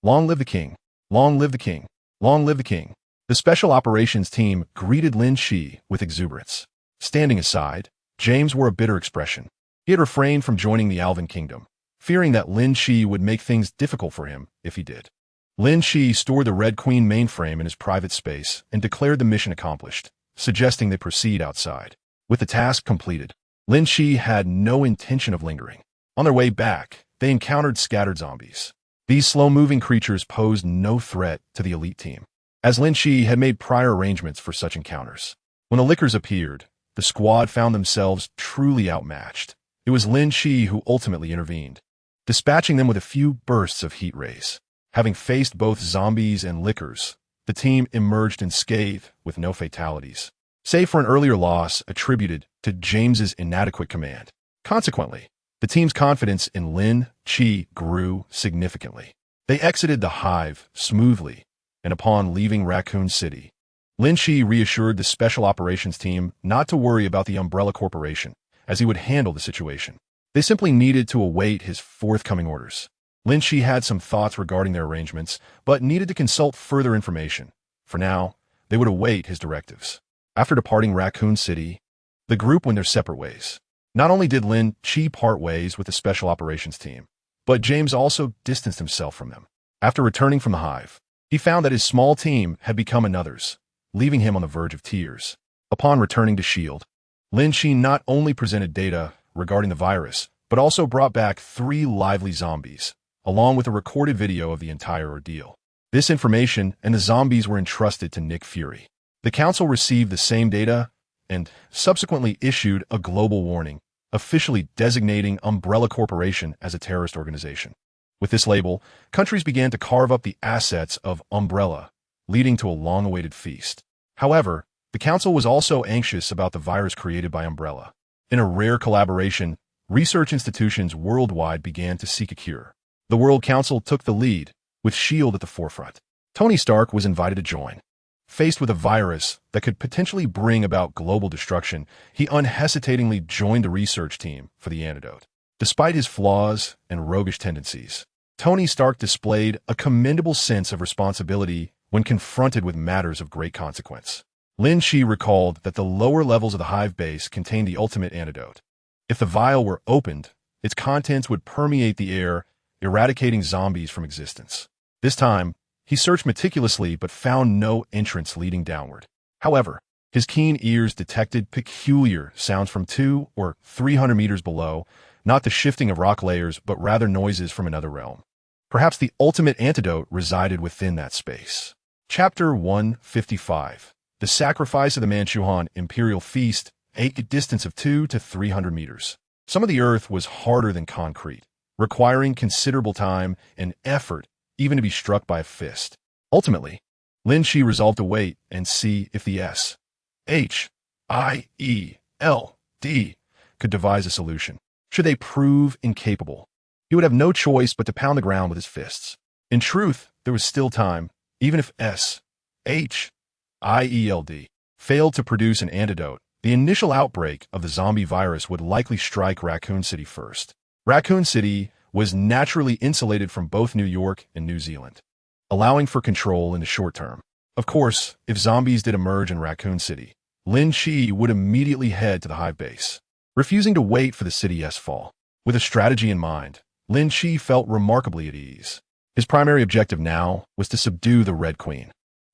Long live the king! Long live the king! Long live the king! The Special Operations Team greeted Lin Qi with exuberance. Standing aside, James wore a bitter expression. He had refrained from joining the Alvin Kingdom, fearing that Lin Qi would make things difficult for him if he did. Lin Qi stored the Red Queen mainframe in his private space and declared the mission accomplished, suggesting they proceed outside. With the task completed, Lin Qi had no intention of lingering. On their way back, they encountered scattered zombies. These slow-moving creatures posed no threat to the elite team, as Lin Qi had made prior arrangements for such encounters. When the lickers appeared, the squad found themselves truly outmatched. It was Lin Qi who ultimately intervened, dispatching them with a few bursts of heat rays. Having faced both zombies and lickers, the team emerged unscathed with no fatalities, save for an earlier loss attributed to James's inadequate command. Consequently, the team's confidence in Lin Qi grew significantly. They exited the hive smoothly, and upon leaving Raccoon City, Lin Qi reassured the Special Operations team not to worry about the Umbrella Corporation, as he would handle the situation. They simply needed to await his forthcoming orders. Lin Qi had some thoughts regarding their arrangements, but needed to consult further information. For now, they would await his directives. After departing Raccoon City, the group went their separate ways. Not only did Lin Qi part ways with the Special Operations team, but James also distanced himself from them. After returning from the hive, he found that his small team had become another's, leaving him on the verge of tears. Upon returning to S.H.I.E.L.D., Lin Qi not only presented data regarding the virus, but also brought back 3 lively zombies, along with a recorded video of the entire ordeal. This information and the zombies were entrusted to Nick Fury. The Council received the same data and subsequently issued a global warning, officially designating Umbrella Corporation as a terrorist organization. With this label, countries began to carve up the assets of Umbrella, leading to a long-awaited feast. However, the Council was also anxious about the virus created by Umbrella. In a rare collaboration, research institutions worldwide began to seek a cure. The World Council took the lead, with S.H.I.E.L.D. at the forefront. Tony Stark was invited to join. Faced with a virus that could potentially bring about global destruction, he unhesitatingly joined the research team for the antidote. Despite his flaws and roguish tendencies, Tony Stark displayed a commendable sense of responsibility when confronted with matters of great consequence. Lin Qi recalled that the lower levels of the hive base contained the ultimate antidote. If the vial were opened, its contents would permeate the air, eradicating zombies from existence. This time, he searched meticulously but found no entrance leading downward. However, his keen ears detected peculiar sounds from 200 or 300 meters below, not the shifting of rock layers but rather noises from another realm. Perhaps the ultimate antidote resided within that space. Chapter 155. The Sacrifice of the Manchuan Imperial Feast, a distance of 200 to 300 meters. Some of the earth was harder than concrete, requiring considerable time and effort even to be struck by a fist. Ultimately, Lin Qi resolved to wait and see if the S.H.I.E.L.D. could devise a solution. Should they prove incapable, he would have no choice but to pound the ground with his fists. In truth, there was still time, even if S.H.I.E.L.D. failed to produce an antidote. The initial outbreak of the zombie virus would likely strike Raccoon City first. Raccoon City was naturally insulated from both New York and New Zealand, allowing for control in the short term. Of course, if zombies did emerge in Raccoon City, Lin Qi would immediately head to the hive base, refusing to wait for the city's fall. With a strategy in mind, Lin Qi felt remarkably at ease. His primary objective now was to subdue the Red Queen.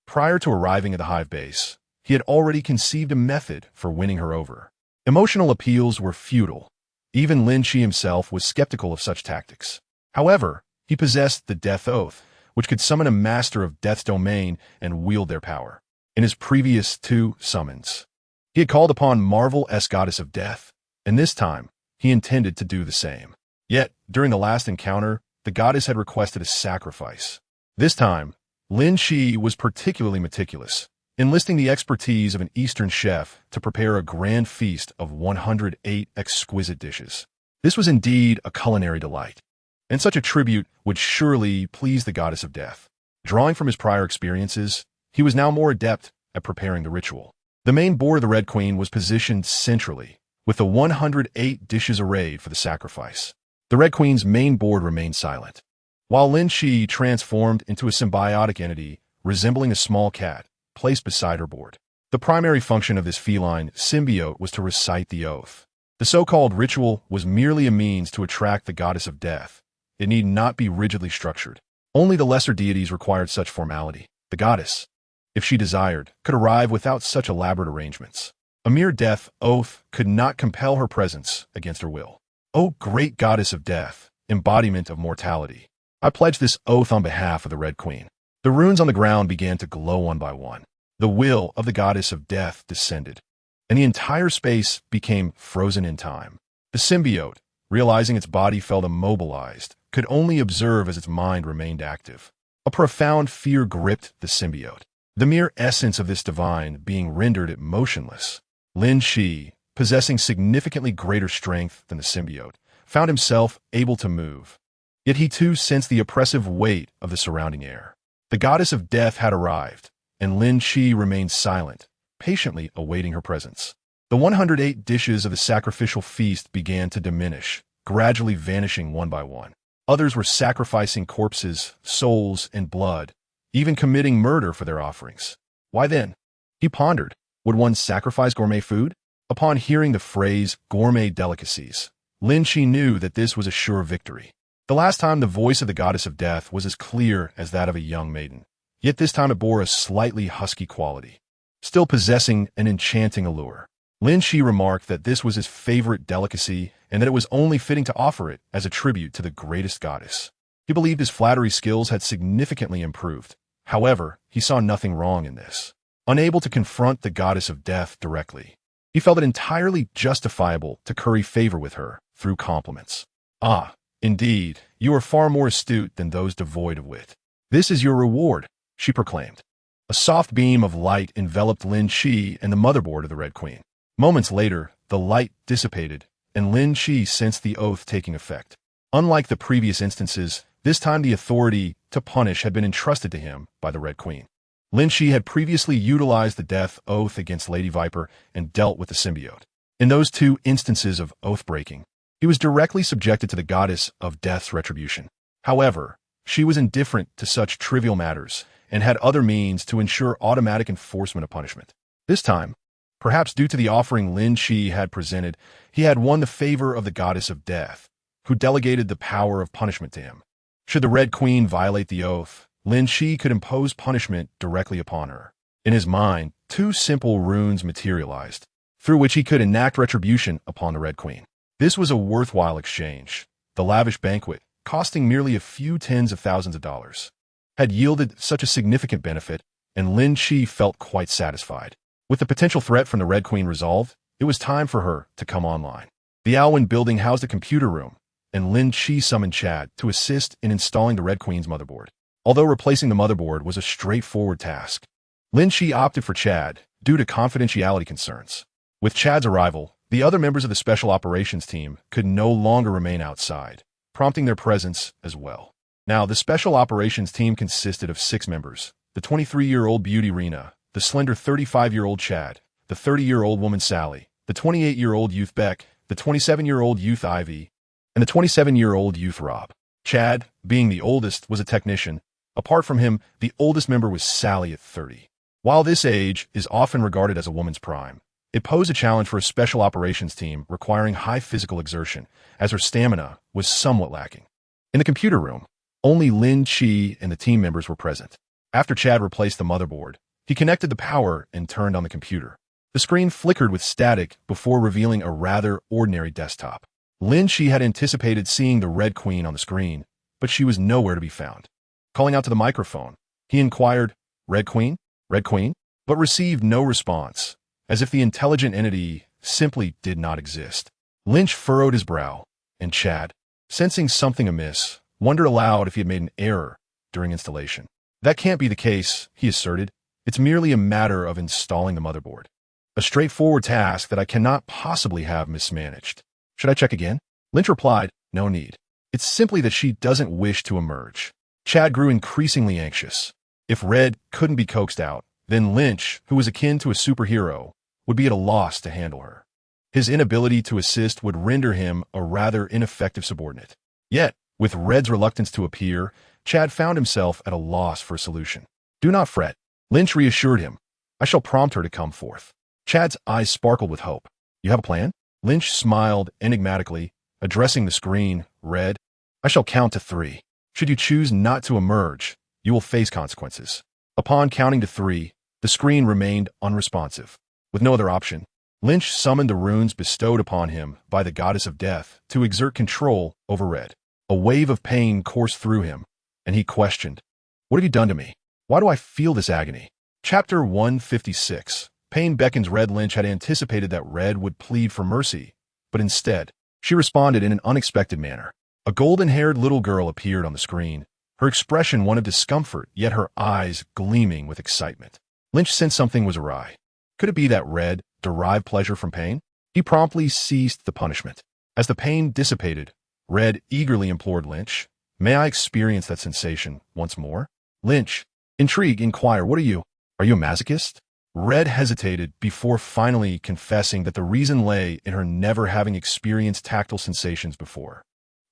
Prior to arriving at the hive base, he had already conceived a method for winning her over. Emotional appeals were futile. Even Lin Qi himself was skeptical of such tactics. However, he possessed the Death Oath, which could summon a master of Death's domain and wield their power. In his previous 2 summons, he had called upon Marvel's Goddess of Death, and this time, he intended to do the same. Yet, during the last encounter, the goddess had requested a sacrifice. This time, Lin Qi was particularly meticulous, enlisting the expertise of an Eastern chef to prepare a grand feast of 108 exquisite dishes. This was indeed a culinary delight, and such a tribute would surely please the goddess of death. Drawing from his prior experiences, he was now more adept at preparing the ritual. The main board of the Red Queen was positioned centrally, with the 108 dishes arrayed for the sacrifice. The Red Queen's main board remained silent, while Lin Qi transformed into a symbiotic entity resembling a small cat, placed beside her board. The primary function of this feline symbiote was to recite the oath. The so-called ritual was merely a means to attract the goddess of death. It need not be rigidly structured. Only the lesser deities required such formality. The goddess, if she desired, could arrive without such elaborate arrangements. A mere death oath could not compel her presence against her will. O great goddess of death, embodiment of mortality, I pledge this oath on behalf of the Red Queen. The runes on the ground began to glow one by one. The will of the goddess of death descended, and the entire space became frozen in time. The symbiote, realizing its body felt immobilized, could only observe as its mind remained active. A profound fear gripped the symbiote. The mere essence of this divine being rendered it motionless. Lin Qi, possessing significantly greater strength than the symbiote, found himself able to move. Yet he too sensed the oppressive weight of the surrounding air. The goddess of death had arrived, and Lin Qi remained silent, patiently awaiting her presence. The 108 dishes of the sacrificial feast began to diminish, gradually vanishing one by one. Others were sacrificing corpses, souls, and blood, even committing murder for their offerings. Why then? He pondered. Would one sacrifice gourmet food? Upon hearing the phrase gourmet delicacies, Lin Qi knew that this was a sure victory. The last time the voice of the goddess of death was as clear as that of a young maiden, yet this time it bore a slightly husky quality, still possessing an enchanting allure. Lin Qi remarked that this was his favorite delicacy and that it was only fitting to offer it as a tribute to the greatest goddess. He believed his flattery skills had significantly improved. However, he saw nothing wrong in this. Unable to confront the goddess of death directly, he felt it entirely justifiable to curry favor with her through compliments. Ah, indeed, you are far more astute than those devoid of wit. This is your reward, she proclaimed. A soft beam of light enveloped Lin Qi and the motherboard of the Red Queen. Moments later, the light dissipated, and Lin Qi sensed the oath taking effect. Unlike the previous instances, this time the authority to punish had been entrusted to him by the Red Queen. Lin Qi had previously utilized the death oath against Lady Viper and dealt with the symbiote. In those two instances of oath-breaking, he was directly subjected to the goddess of death's retribution. However, she was indifferent to such trivial matters and had other means to ensure automatic enforcement of punishment. This time, perhaps due to the offering Lin Qi had presented, he had won the favor of the goddess of death, who delegated the power of punishment to him. Should the Red Queen violate the oath, Lin Qi could impose punishment directly upon her. In his mind, two simple runes materialized, through which he could enact retribution upon the Red Queen. This was a worthwhile exchange. The lavish banquet, costing merely a few tens of thousands of dollars, had yielded such a significant benefit, and Lin Qi felt quite satisfied. With the potential threat from the Red Queen resolved, it was time for her to come online. The Alwyn building housed a computer room, and Lin Qi summoned Chad to assist in installing the Red Queen's motherboard. Although replacing the motherboard was a straightforward task, Lin Qi opted for Chad due to confidentiality concerns. With Chad's arrival, the other members of the Special Operations team could no longer remain outside, prompting their presence as well. Now, the Special Operations team consisted of 6 members: the 23-year-old beauty Rena, the slender 35-year-old Chad, the 30-year-old woman Sally, the 28-year-old youth Beck, the 27-year-old youth Ivy, and the 27-year-old youth Rob. Chad, being the oldest, was a technician. Apart from him, the oldest member was Sally at 30. While this age is often regarded as a woman's prime, it posed a challenge for a Special Operations team requiring high physical exertion, as her stamina was somewhat lacking. In the computer room, only Lin Qi and the team members were present. After Chad replaced the motherboard, he connected the power and turned on the computer. The screen flickered with static before revealing a rather ordinary desktop. Lin Qi had anticipated seeing the Red Queen on the screen, but she was nowhere to be found. Calling out to the microphone, he inquired, "Red Queen? Red Queen?" but received no response, as if the intelligent entity simply did not exist. Lynch furrowed his brow, and Chad, sensing something amiss, wondered aloud if he had made an error during installation. "That can't be the case," he asserted. "It's merely a matter of installing the motherboard. A straightforward task that I cannot possibly have mismanaged. Should I check again?" Lynch replied, "No need. It's simply that she doesn't wish to emerge." Chad grew increasingly anxious. If Red couldn't be coaxed out, then Lynch, who was akin to a superhero, would be at a loss to handle her. His inability to assist would render him a rather ineffective subordinate. Yet, with Red's reluctance to appear, Chad found himself at a loss for a solution. "Do not fret," Lynch reassured him. "I shall prompt her to come forth." Chad's eyes sparkled with hope. "You have a plan?" Lynch smiled enigmatically, addressing the screen. "Red, I shall count to 3. Should you choose not to emerge, you will face consequences. Upon counting to 3, The screen remained unresponsive. With no other option, Lynch summoned the runes bestowed upon him by the goddess of death to exert control over Red. A wave of pain coursed through him, and he questioned, "What have you done to me? Why do I feel this agony?" Chapter 156. Pain beckons Red. Lynch had anticipated that Red would plead for mercy, but instead, she responded in an unexpected manner. A golden-haired little girl appeared on the screen, her expression one of discomfort, yet her eyes gleaming with excitement. Lynch sensed something was awry. Could it be that Red derived pleasure from pain? He promptly ceased the punishment. As the pain dissipated, Red eagerly implored Lynch, "May I experience that sensation once more?" Lynch, intrigued, inquired, Are you a masochist?" Red hesitated before finally confessing that the reason lay in her never having experienced tactile sensations before.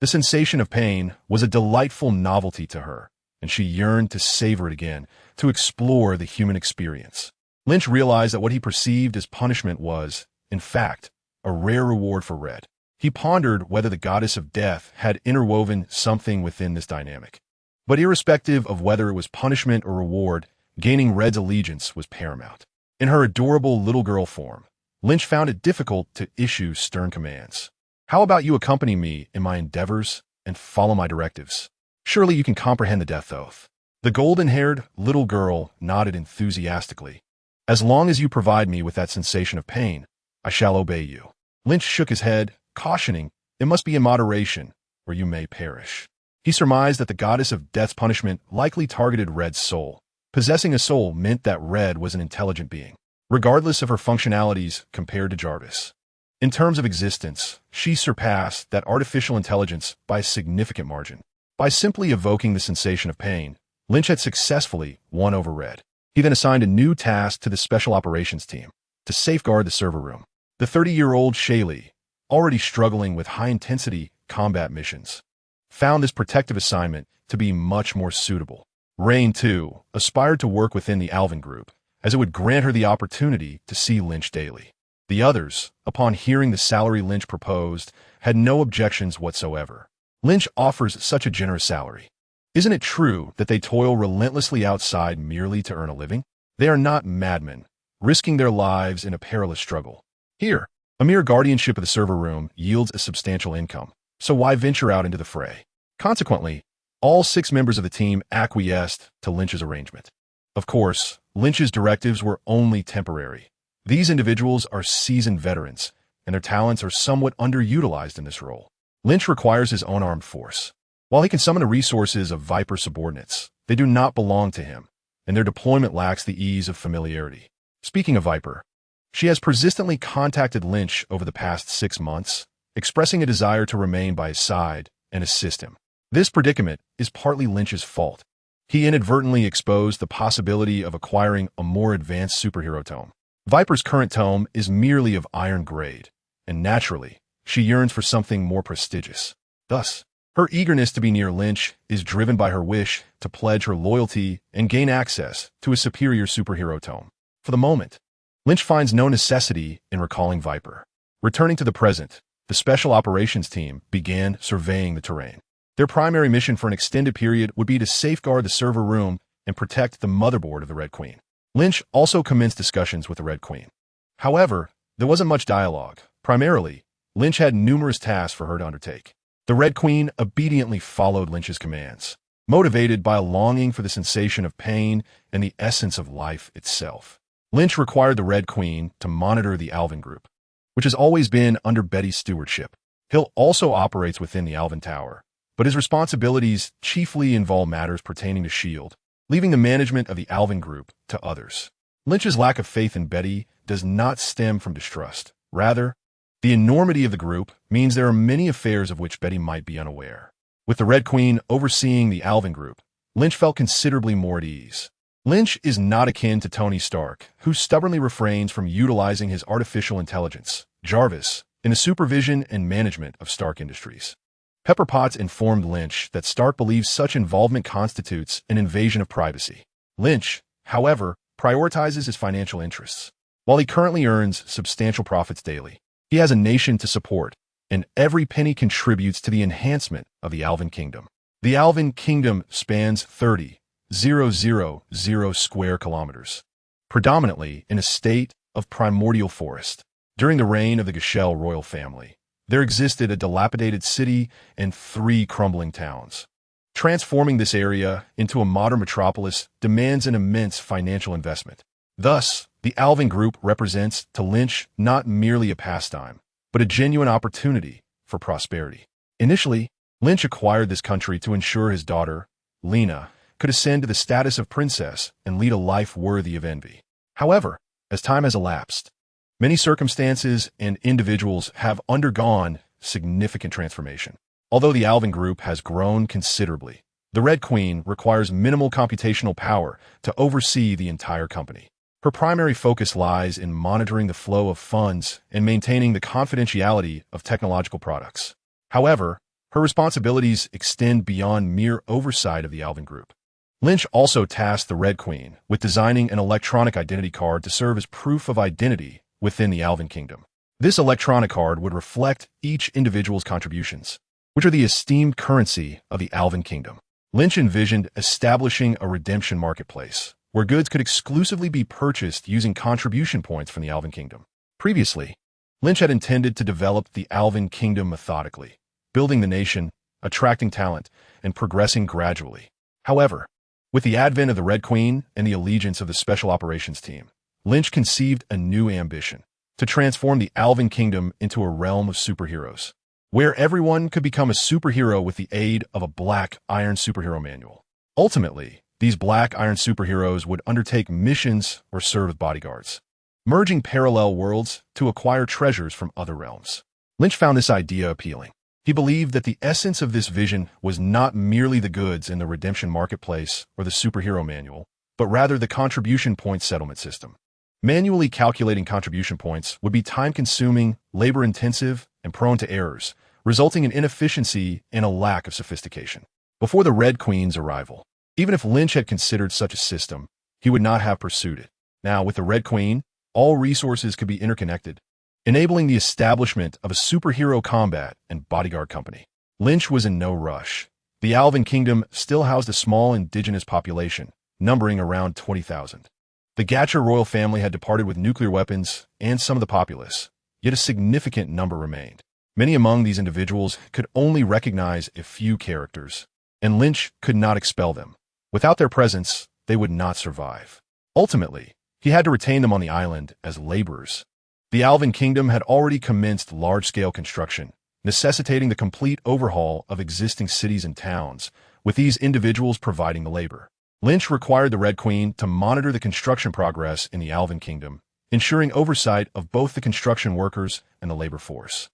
The sensation of pain was a delightful novelty to her, and she yearned to savor it again, to explore the human experience. Lynch realized that what he perceived as punishment was, in fact, a rare reward for Red. He pondered whether the goddess of death had interwoven something within this dynamic. But irrespective of whether it was punishment or reward, gaining Red's allegiance was paramount. In her adorable little girl form, Lynch found it difficult to issue stern commands. "How about you accompany me in my endeavors and follow my directives? Surely you can comprehend the death oath." The golden-haired little girl nodded enthusiastically. "As long as you provide me with that sensation of pain, I shall obey you." Lynch shook his head, cautioning, "It must be in moderation, or you may perish." He surmised that the goddess of death's punishment likely targeted Red's soul. Possessing a soul meant that Red was an intelligent being, regardless of her functionalities compared to Jarvis. In terms of existence, she surpassed that artificial intelligence by a significant margin. By simply evoking the sensation of pain, Lynch had successfully won over Red. He then assigned a new task to the Special Operations Team, to safeguard the server room. The 30-year-old S.H.I.E.L.D, already struggling with high-intensity combat missions, found this protective assignment to be much more suitable. Rain, too, aspired to work within the Alvin group, as it would grant her the opportunity to see Lynch daily. The others, upon hearing the salary Lynch proposed, had no objections whatsoever. Lynch offers such a generous salary. Isn't it true that they toil relentlessly outside merely to earn a living? They are not madmen, risking their lives in a perilous struggle. Here, a mere guardianship of the server room yields a substantial income, so why venture out into the fray? Consequently, all 6 members of the team acquiesced to Lynch's arrangement. Of course, Lynch's directives were only temporary. These individuals are seasoned veterans, and their talents are somewhat underutilized in this role. Lynch requires his own armed force. While he can summon the resources of Viper subordinates, they do not belong to him, and their deployment lacks the ease of familiarity. Speaking of Viper, she has persistently contacted Lynch over the past 6 months, expressing a desire to remain by his side and assist him. This predicament is partly Lynch's fault. He inadvertently exposed the possibility of acquiring a more advanced superhero tome. Viper's current tome is merely of iron grade, and naturally, she yearns for something more prestigious. Thus, her eagerness to be near Lynch is driven by her wish to pledge her loyalty and gain access to a superior superhero tome. For the moment, Lynch finds no necessity in recalling Viper. Returning to the present, the Special Operations Team began surveying the terrain. Their primary mission for an extended period would be to safeguard the server room and protect the motherboard of the Red Queen. Lynch also commenced discussions with the Red Queen. However, there wasn't much dialogue. Primarily, Lynch had numerous tasks for her to undertake. The Red Queen obediently followed Lynch's commands, motivated by a longing for the sensation of pain and the essence of life itself. Lynch required the Red Queen to monitor the Alvin group, which has always been under Betty's stewardship. Hill also operates within the Alvin Tower, but his responsibilities chiefly involve matters pertaining to S.H.I.E.L.D, leaving the management of the Alvin group to others. Lynch's lack of faith in Betty does not stem from distrust. Rather, the enormity of the group means there are many affairs of which Betty might be unaware. With the Red Queen overseeing the Alvin group, Lynch felt considerably more at ease. Lynch is not akin to Tony Stark, who stubbornly refrains from utilizing his artificial intelligence, Jarvis, in the supervision and management of Stark Industries. Pepper Potts informed Lynch that Stark believes such involvement constitutes an invasion of privacy. Lynch, however, prioritizes his financial interests. While he currently earns substantial profits daily, he has a nation to support, and every penny contributes to the enhancement of the Alvin Kingdom. The Alvin Kingdom spans 30,000 square kilometers, predominantly in a state of primordial forest. During the reign of the S.H.I.E.L.D. royal family, there existed a dilapidated city and 3 crumbling towns. Transforming this area into a modern metropolis demands an immense financial investment. Thus, the Alvin Group represents to Lin Qi not merely a pastime, but a genuine opportunity for prosperity. Initially, Lin Qi acquired this country to ensure his daughter, Lena, could ascend to the status of princess and lead a life worthy of envy. However, as time has elapsed, many circumstances and individuals have undergone significant transformation. Although the Alvin Group has grown considerably, the Red Queen requires minimal computational power to oversee the entire company. Her primary focus lies in monitoring the flow of funds and maintaining the confidentiality of technological products. However, her responsibilities extend beyond mere oversight of the Alvin Group. Lin Qi also tasked the Red Queen with designing an electronic identity card to serve as proof of identity within the Alvin Kingdom. This electronic card would reflect each individual's contributions, which are the esteemed currency of the Alvin Kingdom. Lin Qi envisioned establishing a redemption marketplace, where goods could exclusively be purchased using contribution points from the Alvin Kingdom. Previously, Lin Qi had intended to develop the Alvin Kingdom methodically, building the nation, attracting talent, and progressing gradually. However, with the advent of the Red Queen and the allegiance of the Special Operations Team, Lin Qi conceived a new ambition: to transform the Alvin Kingdom into a realm of superheroes, where everyone could become a superhero with the aid of a black iron superhero manual. Ultimately, these black iron superheroes would undertake missions or serve as bodyguards, merging parallel worlds to acquire treasures from other realms. Lin Qi found this idea appealing. He believed that the essence of this vision was not merely the goods in the redemption marketplace or the superhero manual, but rather the contribution point settlement system. Manually calculating contribution points would be time-consuming, labor-intensive, and prone to errors, resulting in inefficiency and a lack of sophistication. Before the Red Queen's arrival, even if Lin Qi had considered such a system, he would not have pursued it. Now, with the Red Queen, all resources could be interconnected, enabling the establishment of a superhero combat and bodyguard company. Lin Qi was in no rush. The Alvin Kingdom still housed a small indigenous population, numbering around 20,000. The Gacha royal family had departed with nuclear weapons and some of the populace, yet a significant number remained. Many among these individuals could only recognize a few characters, and Lin Qi could not expel them. Without their presence, they would not survive. Ultimately, he had to retain them on the island as laborers. The Alvin Kingdom had already commenced large-scale construction, necessitating the complete overhaul of existing cities and towns, with these individuals providing the labor. Lin Qi required the Red Queen to monitor the construction progress in the Alvin Kingdom, ensuring oversight of both the construction workers and the labor force.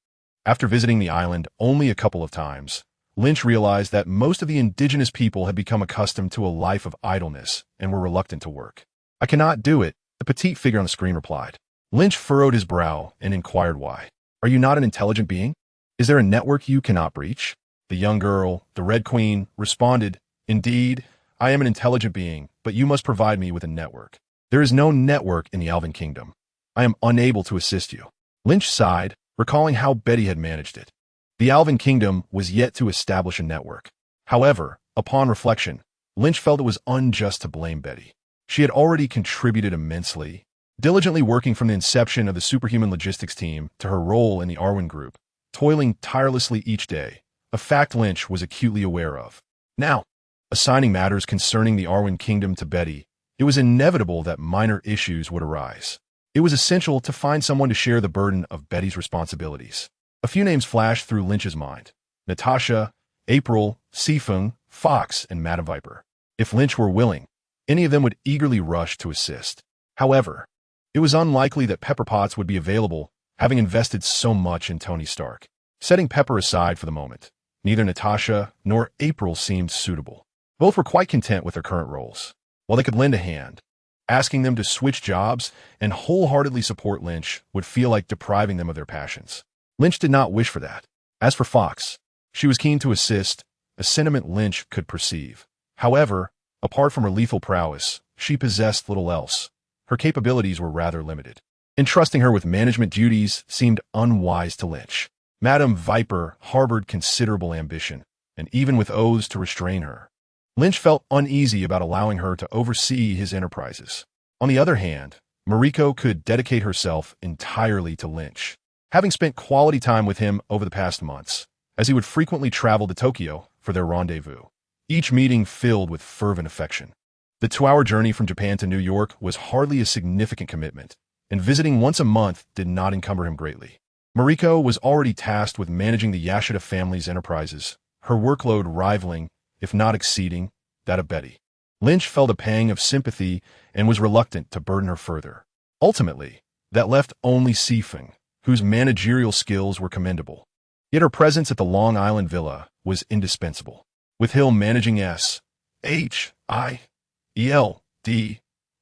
After visiting the island only a couple of times, Lin Qi realized that most of the indigenous people had become accustomed to a life of idleness and were reluctant to work. "I cannot do it," the petite figure on the screen replied. Lin Qi furrowed his brow and inquired why. "Are you not an intelligent being? Is there a network you cannot breach?" The young girl, the Red Queen, responded, "Indeed, I am an intelligent being, but you must provide me with a network. There is no network in the Alvin Kingdom. I am unable to assist you." Lin Qi sighed, recalling how Betty had managed it. The Alvin Kingdom was yet to establish a network. However, upon reflection, Lin Qi felt it was unjust to blame Betty. She had already contributed immensely, diligently working from the inception of the superhuman logistics team to her role in the Arwen Group, toiling tirelessly each day, a fact Lin Qi was acutely aware of. Now, assigning matters concerning the Arwen Kingdom to Betty, it was inevitable that minor issues would arise. It was essential to find someone to share the burden of Betty's responsibilities. A few names flashed through Lin Qi's mind: Natasha, April, Sifeng, Fox, and Madame Viper. If Lin Qi were willing, any of them would eagerly rush to assist. However, it was unlikely that Pepper Potts would be available, having invested so much in Tony Stark. Setting Pepper aside for the moment, neither Natasha nor April seemed suitable. Both were quite content with their current roles. While they could lend a hand, asking them to switch jobs and wholeheartedly support Lin Qi would feel like depriving them of their passions. Lin Qi did not wish for that. As for Fox, she was keen to assist, a sentiment Lin Qi could perceive. However, apart from her lethal prowess, she possessed little else. Her capabilities were rather limited. Entrusting her with management duties seemed unwise to Lin Qi. Madame Viper harbored considerable ambition, and even with oaths to restrain her, Lin Qi felt uneasy about allowing her to oversee his enterprises. On the other hand, Mariko could dedicate herself entirely to Lynch, having spent quality time with him over the past months, as he would frequently travel to Tokyo for their rendezvous, each meeting filled with fervent affection. The 2-hour journey from Japan to New York was hardly a significant commitment, and visiting once a month did not encumber him greatly. Mariko was already tasked with managing the Yashida family's enterprises, her workload rivaling, if not exceeding, that of Betty. Lynch felt a pang of sympathy and was reluctant to burden her further. Ultimately, that left only Sifeng, whose managerial skills were commendable. Yet her presence at the Long Island villa was indispensable. With Hill managing S.H.I.E.L.D.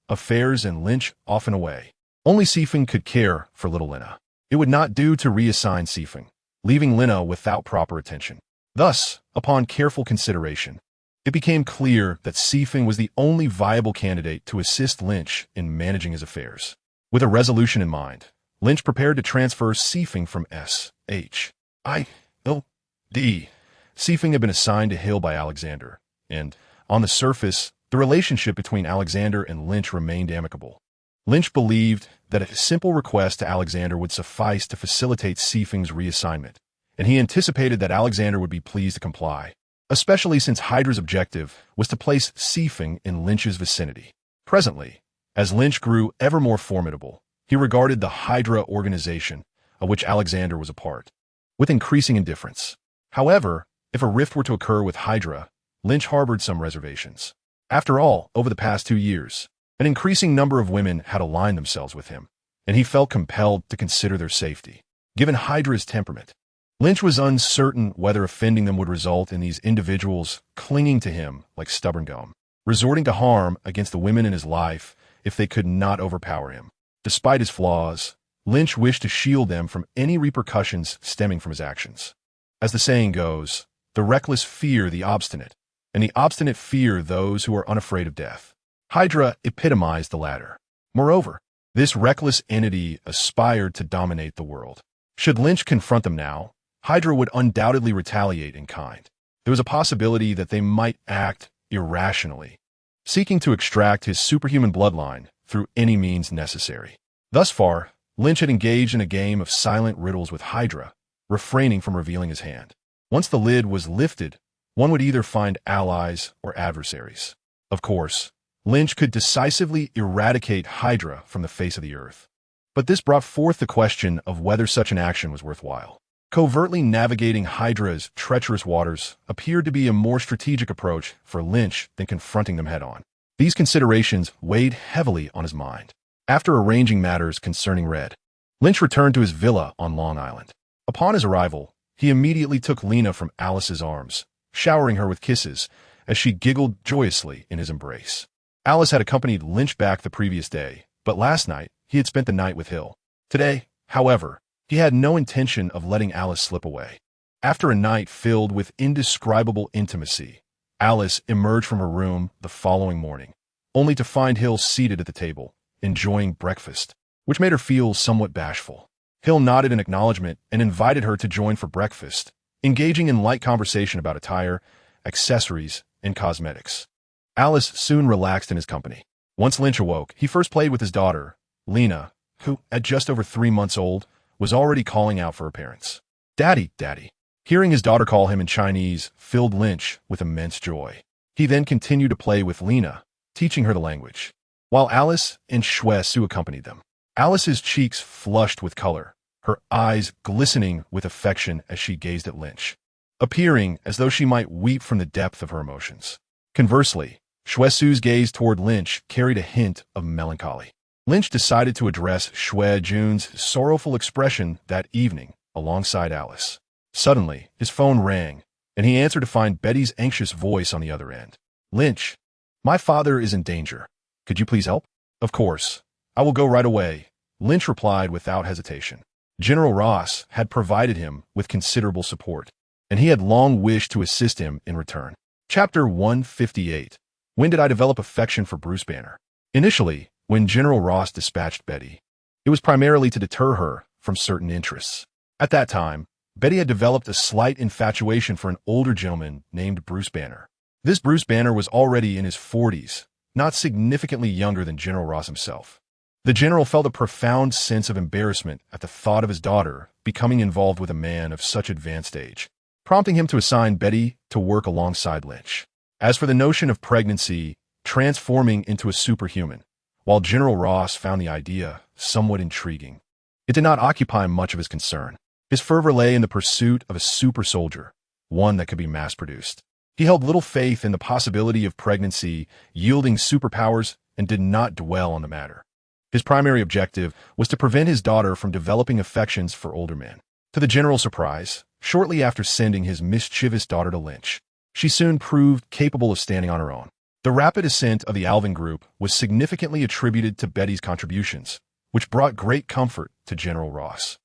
affairs and Lynch often away, only Sifeng could care for little Lina. It would not do to reassign Sifeng, leaving Lina without proper attention. Thus, upon careful consideration, it became clear that Sifeng was the only viable candidate to assist Lynch in managing his affairs. With a resolution in mind, Lynch prepared to transfer Sifeng from S.H.I.E.L.D. Sifeng had been assigned to Hill by Alexander, and, on the surface, the relationship between Alexander and Lynch remained amicable. Lynch believed that a simple request to Alexander would suffice to facilitate Sifeng's reassignment, and he anticipated that Alexander would be pleased to comply, especially since Hydra's objective was to place Sifeng in Lynch's vicinity. Presently, as Lynch grew ever more formidable, he regarded the Hydra organization, of which Alexander was a part, with increasing indifference. However, if a rift were to occur with Hydra, Lynch harbored some reservations. After all, over the past 2 years, an increasing number of women had aligned themselves with him, and he felt compelled to consider their safety. Given Hydra's temperament, Lynch was uncertain whether offending them would result in these individuals clinging to him like stubborn gum, resorting to harm against the women in his life if they could not overpower him. Despite his flaws, Lynch wished to shield them from any repercussions stemming from his actions. As the saying goes, the reckless fear the obstinate, and the obstinate fear those who are unafraid of death. Hydra epitomized the latter. Moreover, this reckless entity aspired to dominate the world. Should Lynch confront them now, Hydra would undoubtedly retaliate in kind. There was a possibility that they might act irrationally, seeking to extract his superhuman bloodline through any means necessary. Thus far, Lynch had engaged in a game of silent riddles with Hydra, refraining from revealing his hand. Once the lid was lifted, one would either find allies or adversaries. Of course, Lynch could decisively eradicate Hydra from the face of the earth. But this brought forth the question of whether such an action was worthwhile. Covertly navigating Hydra's treacherous waters appeared to be a more strategic approach for Lynch than confronting them head-on. These considerations weighed heavily on his mind. After arranging matters concerning Red, Lynch returned to his villa on Long Island. Upon his arrival, he immediately took Lina from Alice's arms, showering her with kisses as she giggled joyously in his embrace. Alice had accompanied Lynch back the previous day, but last night he had spent the night with Hill. Today, however, he had no intention of letting Alice slip away. After a night filled with indescribable intimacy, Alice emerged from her room the following morning, only to find Hill seated at the table, enjoying breakfast, which made her feel somewhat bashful. Hill nodded in acknowledgement and invited her to join for breakfast, engaging in light conversation about attire, accessories, and cosmetics. Alice soon relaxed in his company. Once Lynch awoke, he first played with his daughter, Lina, who, at just over 3 months old, was already calling out for her parents. "Daddy, Daddy." Hearing his daughter call him in Chinese filled Lynch with immense joy. He then continued to play with Lina, teaching her the language, while Alice and Shuesu accompanied them. Alice's cheeks flushed with color, her eyes glistening with affection as she gazed at Lynch, appearing as though she might weep from the depth of her emotions. Conversely, Shuesu's gaze toward Lynch carried a hint of melancholy. Lynch decided to address Xue Jun's sorrowful expression that evening alongside Alice. Suddenly, his phone rang, and he answered to find Betty's anxious voice on the other end. "Lynch, my father is in danger. Could you please help?" "Of course. I will go right away," Lynch replied without hesitation. General Ross had provided him with considerable support, and he had long wished to assist him in return. Chapter 158. When did I develop affection for Bruce Banner? Initially, when General Ross dispatched Betty, it was primarily to deter her from certain interests. At that time, Betty had developed a slight infatuation for an older gentleman named Bruce Banner. This Bruce Banner was already in his 40s, not significantly younger than General Ross himself. The general felt a profound sense of embarrassment at the thought of his daughter becoming involved with a man of such advanced age, prompting him to assign Betty to work alongside Lynch. As for the notion of pregnancy transforming into a superhuman, while General Ross found the idea somewhat intriguing, it did not occupy much of his concern. His fervor lay in the pursuit of a super soldier, one that could be mass-produced. He held little faith in the possibility of pregnancy yielding superpowers and did not dwell on the matter. His primary objective was to prevent his daughter from developing affections for older men. To the general's surprise, shortly after sending his mischievous daughter to Lynch, she soon proved capable of standing on her own. The rapid ascent of the Alvin group was significantly attributed to Betty's contributions, which brought great comfort to General Ross,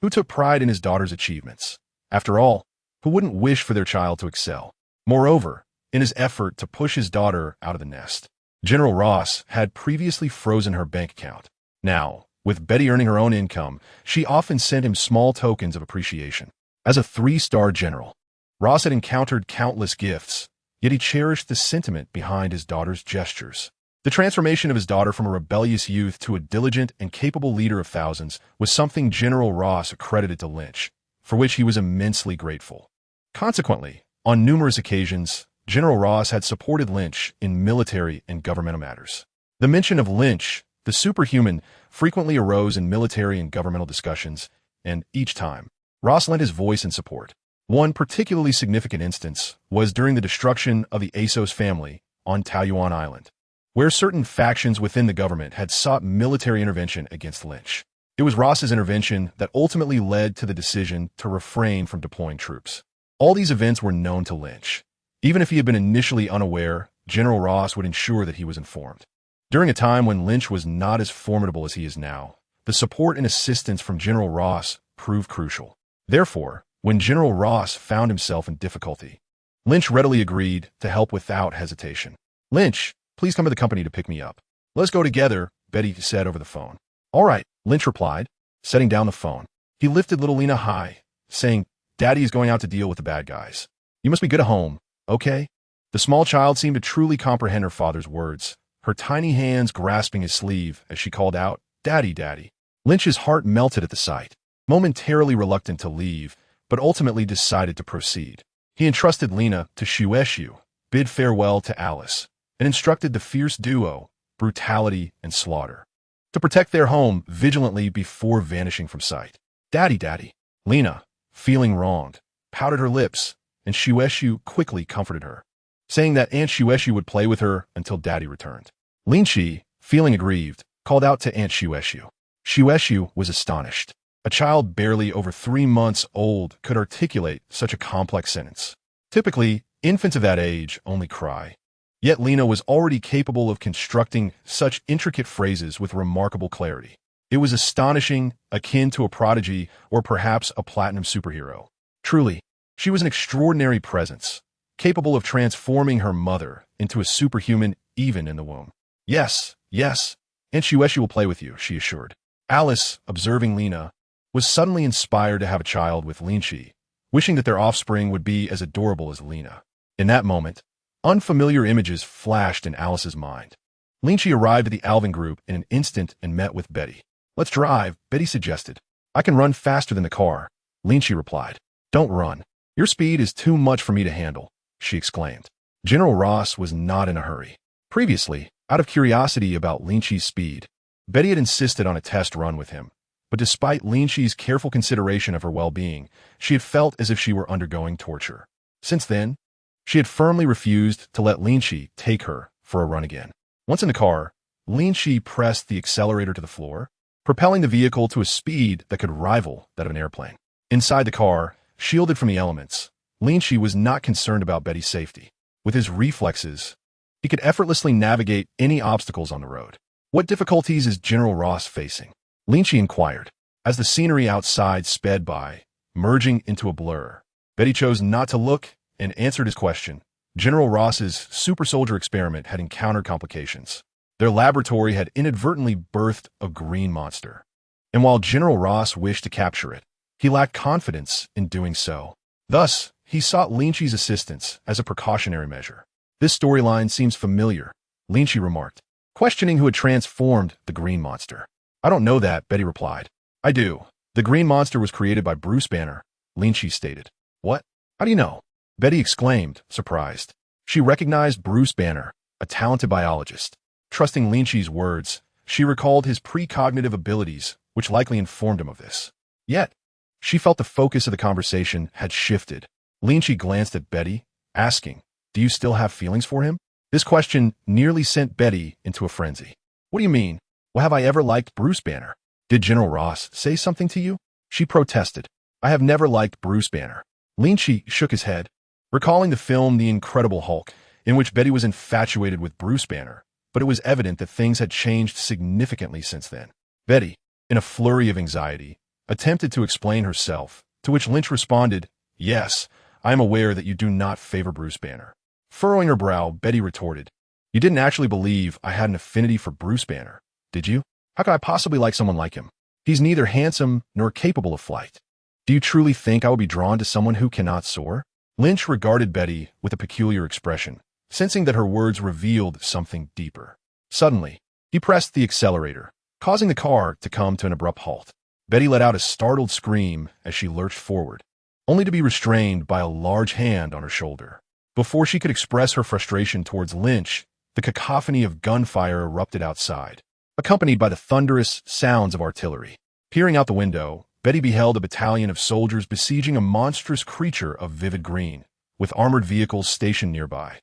who took pride in his daughter's achievements. After all, who wouldn't wish for their child to excel? Moreover, in his effort to push his daughter out of the nest, General Ross had previously frozen her bank account. Now, with Betty earning her own income, she often sent him small tokens of appreciation. As a 3-star general, Ross had encountered countless gifts, yet he cherished the sentiment behind his daughter's gestures. The transformation of his daughter from a rebellious youth to a diligent and capable leader of thousands was something General Ross accredited to Lynch, for which he was immensely grateful. Consequently, on numerous occasions, General Ross had supported Lynch in military and governmental matters. The mention of Lynch, the superhuman, frequently arose in military and governmental discussions, and each time, Ross lent his voice in support. One particularly significant instance was during the destruction of the ASOS family on Taoyuan Island, where certain factions within the government had sought military intervention against Lynch. It was Ross's intervention that ultimately led to the decision to refrain from deploying troops. All these events were known to Lynch. Even if he had been initially unaware, General Ross would ensure that he was informed. During a time when Lynch was not as formidable as he is now, the support and assistance from General Ross proved crucial. Therefore, when General Ross found himself in difficulty, Lynch readily agreed to help without hesitation. "Lynch, please come to the company to pick me up. Let's go together," Betty said over the phone. "All right," Lynch replied, setting down the phone. He lifted little Lena high, saying, "Daddy is going out to deal with the bad guys. You must be good at home, okay?" The small child seemed to truly comprehend her father's words, her tiny hands grasping his sleeve as she called out, "Daddy, Daddy." Lynch's heart melted at the sight, momentarily reluctant to leave, but ultimately decided to proceed. He entrusted Lena to S.H.I.E.L.D, bid farewell to Alice, and instructed the fierce duo, brutality and slaughter, to protect their home vigilantly before vanishing from sight. "Daddy, Daddy." Lena, feeling wronged, pouted her lips, and S.H.I.E.L.D quickly comforted her, saying that Aunt S.H.I.E.L.D would play with her until Daddy returned. Lin Qi, feeling aggrieved, called out to Aunt S.H.I.E.L.D. S.H.I.E.L.D was astonished. A child barely over 3 months old could articulate such a complex sentence. Typically, infants of that age only cry. Yet Lena was already capable of constructing such intricate phrases with remarkable clarity. It was astonishing, akin to a prodigy or perhaps a platinum superhero. Truly, she was an extraordinary presence, capable of transforming her mother into a superhuman even in the womb. Yes, Aunt S.H.I.E.L.D will play with you," she assured. Alice, observing Lena, was suddenly inspired to have a child with Lin Qi, wishing that their offspring would be as adorable as Lena. In that moment, unfamiliar images flashed in Alice's mind. Lin Qi arrived at the Alvin group in an instant and met with Betty. "Let's drive," Betty suggested. "I can run faster than the car," Lin Qi replied. "Don't run. Your speed is too much for me to handle," she exclaimed. General Ross was not in a hurry. Previously, out of curiosity about Lin Qi's speed, Betty had insisted on a test run with him. But despite Lin Qi's careful consideration of her well-being, she had felt as if she were undergoing torture. Since then, she had firmly refused to let Lin Qi take her for a run again. Once in the car, Lin Qi pressed the accelerator to the floor, propelling the vehicle to a speed that could rival that of an airplane. Inside the car, shielded from the elements, Lin Qi was not concerned about Betty's safety. With his reflexes, he could effortlessly navigate any obstacles on the road. "What difficulties is General Ross facing?" Lin Qi inquired. As the scenery outside sped by, merging into a blur, Betty chose not to look and answered his question. General Ross's super soldier experiment had encountered complications. Their laboratory had inadvertently birthed a green monster. And while General Ross wished to capture it, he lacked confidence in doing so. Thus, he sought Lin Qi's assistance as a precautionary measure. This storyline seems familiar. Lin Qi remarked, questioning who had transformed the green monster. I don't know that, Betty replied. I do. The green monster was created by Bruce Banner, Lin Qi stated. What? How do you know? Betty exclaimed, surprised. She recognized Bruce Banner, a talented biologist. Trusting Lin Qi's words, she recalled his precognitive abilities, which likely informed him of this. Yet, she felt the focus of the conversation had shifted. Lin Qi glanced at Betty, asking, do you still have feelings for him? This question nearly sent Betty into a frenzy. What do you mean? Well, have I ever liked Bruce Banner? Did General Ross say something to you? She protested. I have never liked Bruce Banner. Lin Qi shook his head, recalling the film The Incredible Hulk, in which Betty was infatuated with Bruce Banner, but it was evident that things had changed significantly since then. Betty, in a flurry of anxiety, attempted to explain herself, to which Lynch responded, yes, I am aware that you do not favor Bruce Banner. Furrowing her brow, Betty retorted, you didn't actually believe I had an affinity for Bruce Banner, did you? How could I possibly like someone like him? He's neither handsome nor capable of flight. Do you truly think I would be drawn to someone who cannot soar? Lynch regarded Betty with a peculiar expression, sensing that her words revealed something deeper. Suddenly, he pressed the accelerator, causing the car to come to an abrupt halt. Betty let out a startled scream as she lurched forward, only to be restrained by a large hand on her shoulder. Before she could express her frustration towards Lynch, the cacophony of gunfire erupted outside, accompanied by the thunderous sounds of artillery. Peering out the window, Betty beheld a battalion of soldiers besieging a monstrous creature of vivid green, with armored vehicles stationed nearby.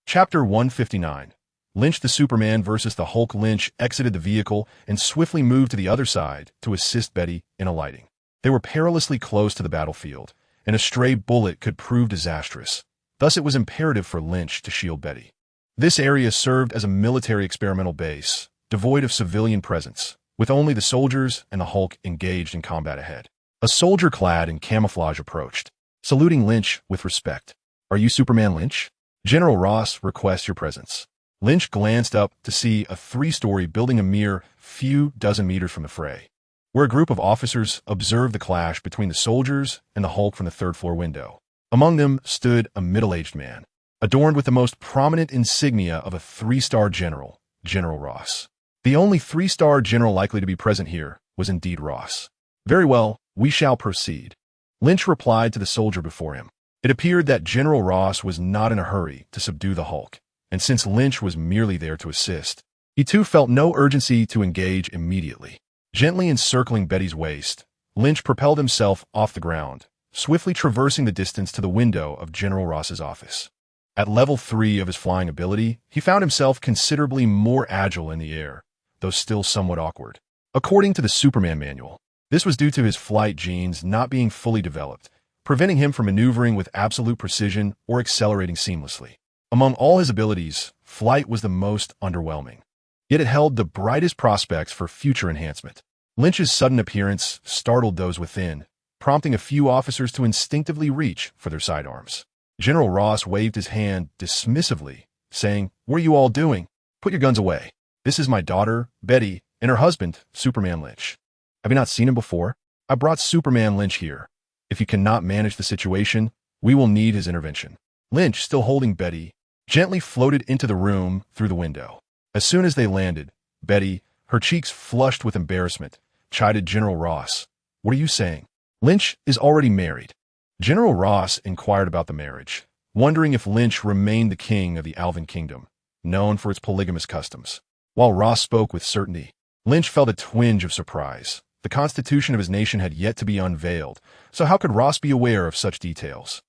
Chapter 159. Lynch the Superman versus the Hulk. Lynch exited the vehicle and swiftly moved to the other side to assist Betty in alighting. They were perilously close to the battlefield, and a stray bullet could prove disastrous. Thus it was imperative for Lynch to shield Betty. This area served as a military experimental base, devoid of civilian presence, with only the soldiers and the Hulk engaged in combat ahead. A soldier clad in camouflage approached, saluting Lynch with respect. Are you Superman Lynch? General Ross requests your presence. Lynch glanced up to see a three-story building a mere few dozen meters from the fray, where a group of officers observed the clash between the soldiers and the Hulk from the third-floor window. Among them stood a middle-aged man, adorned with the most prominent insignia of a three-star general, General Ross. The only three-star general likely to be present here was indeed Ross. Very well, we shall proceed. Lynch replied to the soldier before him. It appeared that General Ross was not in a hurry to subdue the Hulk, and since Lynch was merely there to assist, he too felt no urgency to engage immediately. Gently encircling Betty's waist, Lynch propelled himself off the ground, swiftly traversing the distance to the window of General Ross's office. At level 3 of his flying ability, he found himself considerably more agile in the air, though still somewhat awkward. According to the Superman manual, this was due to his flight genes not being fully developed, preventing him from maneuvering with absolute precision or accelerating seamlessly. Among all his abilities, flight was the most underwhelming. Yet it held the brightest prospects for future enhancement. Lynch's sudden appearance startled those within, prompting a few officers to instinctively reach for their sidearms. General Ross waved his hand dismissively, saying, "What are you all doing? Put your guns away. This is my daughter, Betty, and her husband, Superman Lynch. Have you not seen him before? I brought Superman Lynch here. If you cannot manage the situation, we will need his intervention." Lynch, still holding Betty, gently floated into the room through the window. As soon as they landed, Betty, her cheeks flushed with embarrassment, chided General Ross. "What are you saying? Lynch is already married." General Ross inquired about the marriage, wondering if Lynch remained the king of the Alvin Kingdom, known for its polygamous customs. While Ross spoke with certainty, Lynch felt a twinge of surprise. The constitution of his nation had yet to be unveiled, so how could Ross be aware of such details?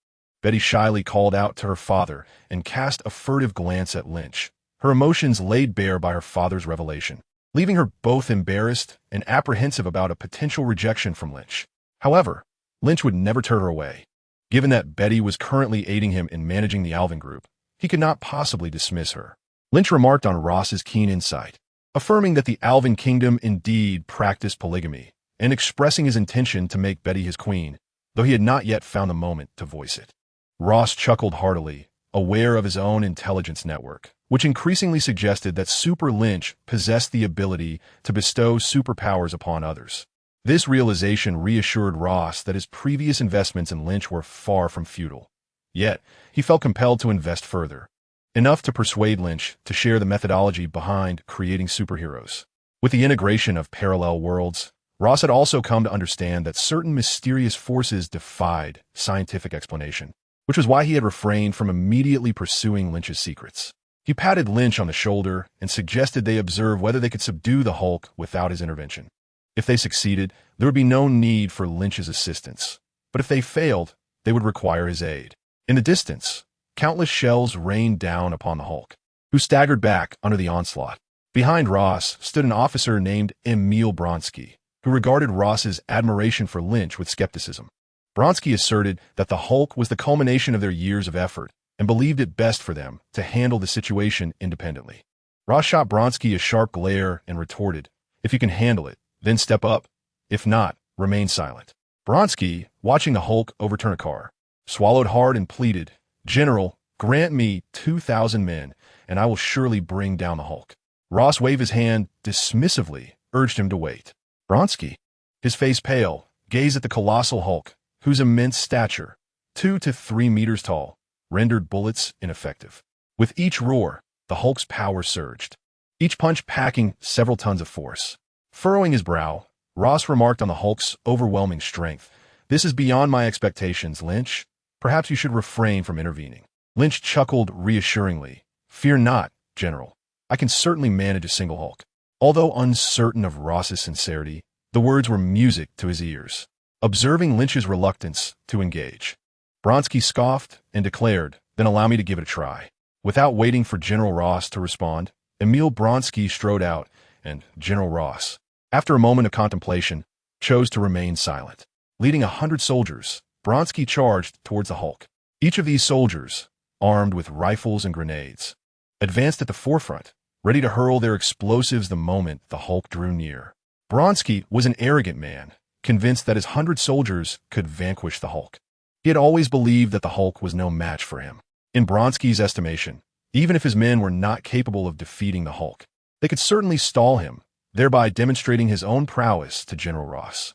Betty shyly called out to her father and cast a furtive glance at Lynch, her emotions laid bare by her father's revelation, leaving her both embarrassed and apprehensive about a potential rejection from Lynch. However, Lynch would never turn her away. Given that Betty was currently aiding him in managing the Alvin group, he could not possibly dismiss her. Lynch remarked on Ross's keen insight, affirming that the Alvin Kingdom indeed practiced polygamy, and expressing his intention to make Betty his queen, though he had not yet found the moment to voice it. Ross chuckled heartily, aware of his own intelligence network, which increasingly suggested that Super Lynch possessed the ability to bestow superpowers upon others. This realization reassured Ross that his previous investments in Lynch were far from futile. Yet, he felt compelled to invest further. enough to persuade Lynch to share the methodology behind creating superheroes. With the integration of parallel worlds, Ross had also come to understand that certain mysterious forces defied scientific explanation, which was why he had refrained from immediately pursuing Lynch's secrets. He patted Lynch on the shoulder and suggested they observe whether they could subdue the Hulk without his intervention. If they succeeded, there would be no need for Lynch's assistance. But if they failed, they would require his aid. In the distance, countless shells rained down upon the Hulk, who staggered back under the onslaught. Behind Ross stood an officer named Emil Blonsky, who regarded Ross's admiration for Lynch with skepticism. Blonsky asserted that the Hulk was the culmination of their years of effort and believed it best for them to handle the situation independently. Ross shot Blonsky a sharp glare and retorted, "If you can handle it, then step up. If not, remain silent." Blonsky, watching the Hulk overturn a car, swallowed hard and pleaded, "General, grant me 2,000 men, and I will surely bring down the Hulk." Ross waved his hand dismissively, urged him to wait. Blonsky, his face pale, gazed at the colossal Hulk, whose immense stature, 2 to 3 meters tall, rendered bullets ineffective. With each roar, the Hulk's power surged, each punch packing several tons of force. Furrowing his brow, Ross remarked on the Hulk's overwhelming strength, "This is beyond my expectations, Lynch. Perhaps you should refrain from intervening." Lynch chuckled reassuringly, "Fear not, General. I can certainly manage a single Hulk." Although uncertain of Ross's sincerity, the words were music to his ears. Observing Lynch's reluctance to engage, Blonsky scoffed and declared, "Then allow me to give it a try." Without waiting for General Ross to respond, Emil Blonsky strode out, and General Ross, after a moment of contemplation, chose to remain silent. Leading 100 soldiers, Blonsky charged towards the Hulk. Each of these soldiers, armed with rifles and grenades, advanced at the forefront, ready to hurl their explosives the moment the Hulk drew near. Blonsky was an arrogant man, convinced that his 100 soldiers could vanquish the Hulk. He had always believed that the Hulk was no match for him. In Blonsky's estimation, even if his men were not capable of defeating the Hulk, they could certainly stall him, thereby demonstrating his own prowess to General Ross.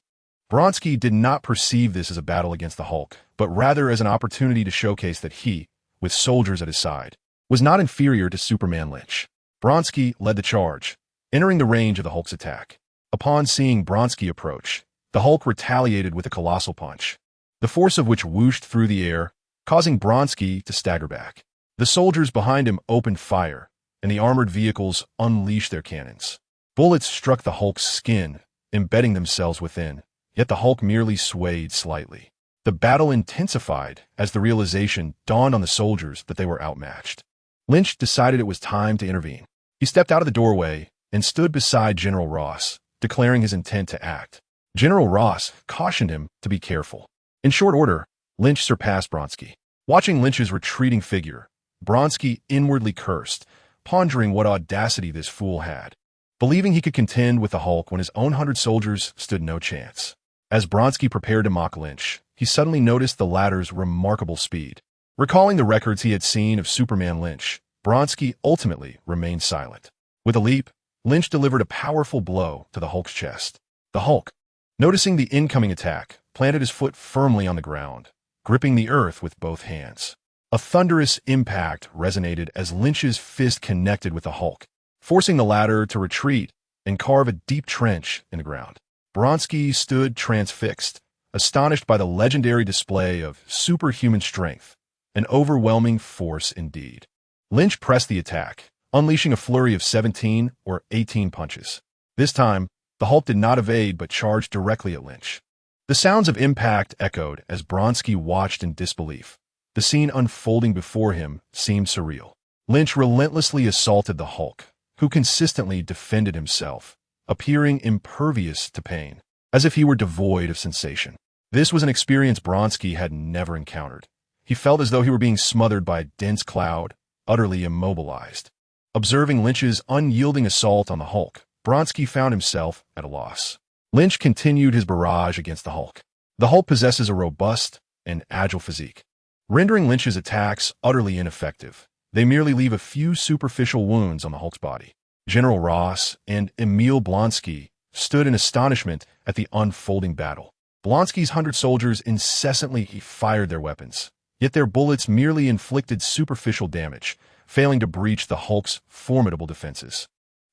Blonsky did not perceive this as a battle against the Hulk, but rather as an opportunity to showcase that he, with soldiers at his side, was not inferior to Superman Lynch. Blonsky led the charge, entering the range of the Hulk's attack. Upon seeing Blonsky approach, the Hulk retaliated with a colossal punch, the force of which whooshed through the air, causing Blonsky to stagger back. The soldiers behind him opened fire, and the armored vehicles unleashed their cannons. Bullets struck the Hulk's skin, embedding themselves within, yet the Hulk merely swayed slightly. The battle intensified as the realization dawned on the soldiers that they were outmatched. Lynch decided it was time to intervene. He stepped out of the doorway and stood beside General Ross, declaring his intent to act. General Ross cautioned him to be careful. In short order, Lynch surpassed Blonsky. Watching Lynch's retreating figure, Blonsky inwardly cursed, pondering what audacity this fool had, believing he could contend with the Hulk when his own 100 soldiers stood no chance. As Blonsky prepared to mock Lynch, he suddenly noticed the latter's remarkable speed. Recalling the records he had seen of Superman Lynch, Blonsky ultimately remained silent. With a leap, Lynch delivered a powerful blow to the Hulk's chest. The Hulk, noticing the incoming attack, planted his foot firmly on the ground, gripping the earth with both hands. A thunderous impact resonated as Lynch's fist connected with the Hulk, forcing the latter to retreat and carve a deep trench in the ground. Blonsky stood transfixed, astonished by the legendary display of superhuman strength, an overwhelming force indeed. Lynch pressed the attack, unleashing a flurry of 17 or 18 punches. This time, the Hulk did not evade but charged directly at Lynch. The sounds of impact echoed as Blonsky watched in disbelief. The scene unfolding before him seemed surreal. Lynch relentlessly assaulted the Hulk, who consistently defended himself, appearing impervious to pain, as if he were devoid of sensation. This was an experience Blonsky had never encountered. He felt as though he were being smothered by a dense cloud, utterly immobilized. Observing Lynch's unyielding assault on the Hulk, Blonsky found himself at a loss. Lynch continued his barrage against the Hulk. The Hulk possesses a robust and agile physique, rendering Lynch's attacks utterly ineffective. They merely leave a few superficial wounds on the Hulk's body. General Ross and Emil Blonsky stood in astonishment at the unfolding battle. Blonsky's 100 soldiers incessantly fired their weapons, yet their bullets merely inflicted superficial damage, failing to breach the Hulk's formidable defenses.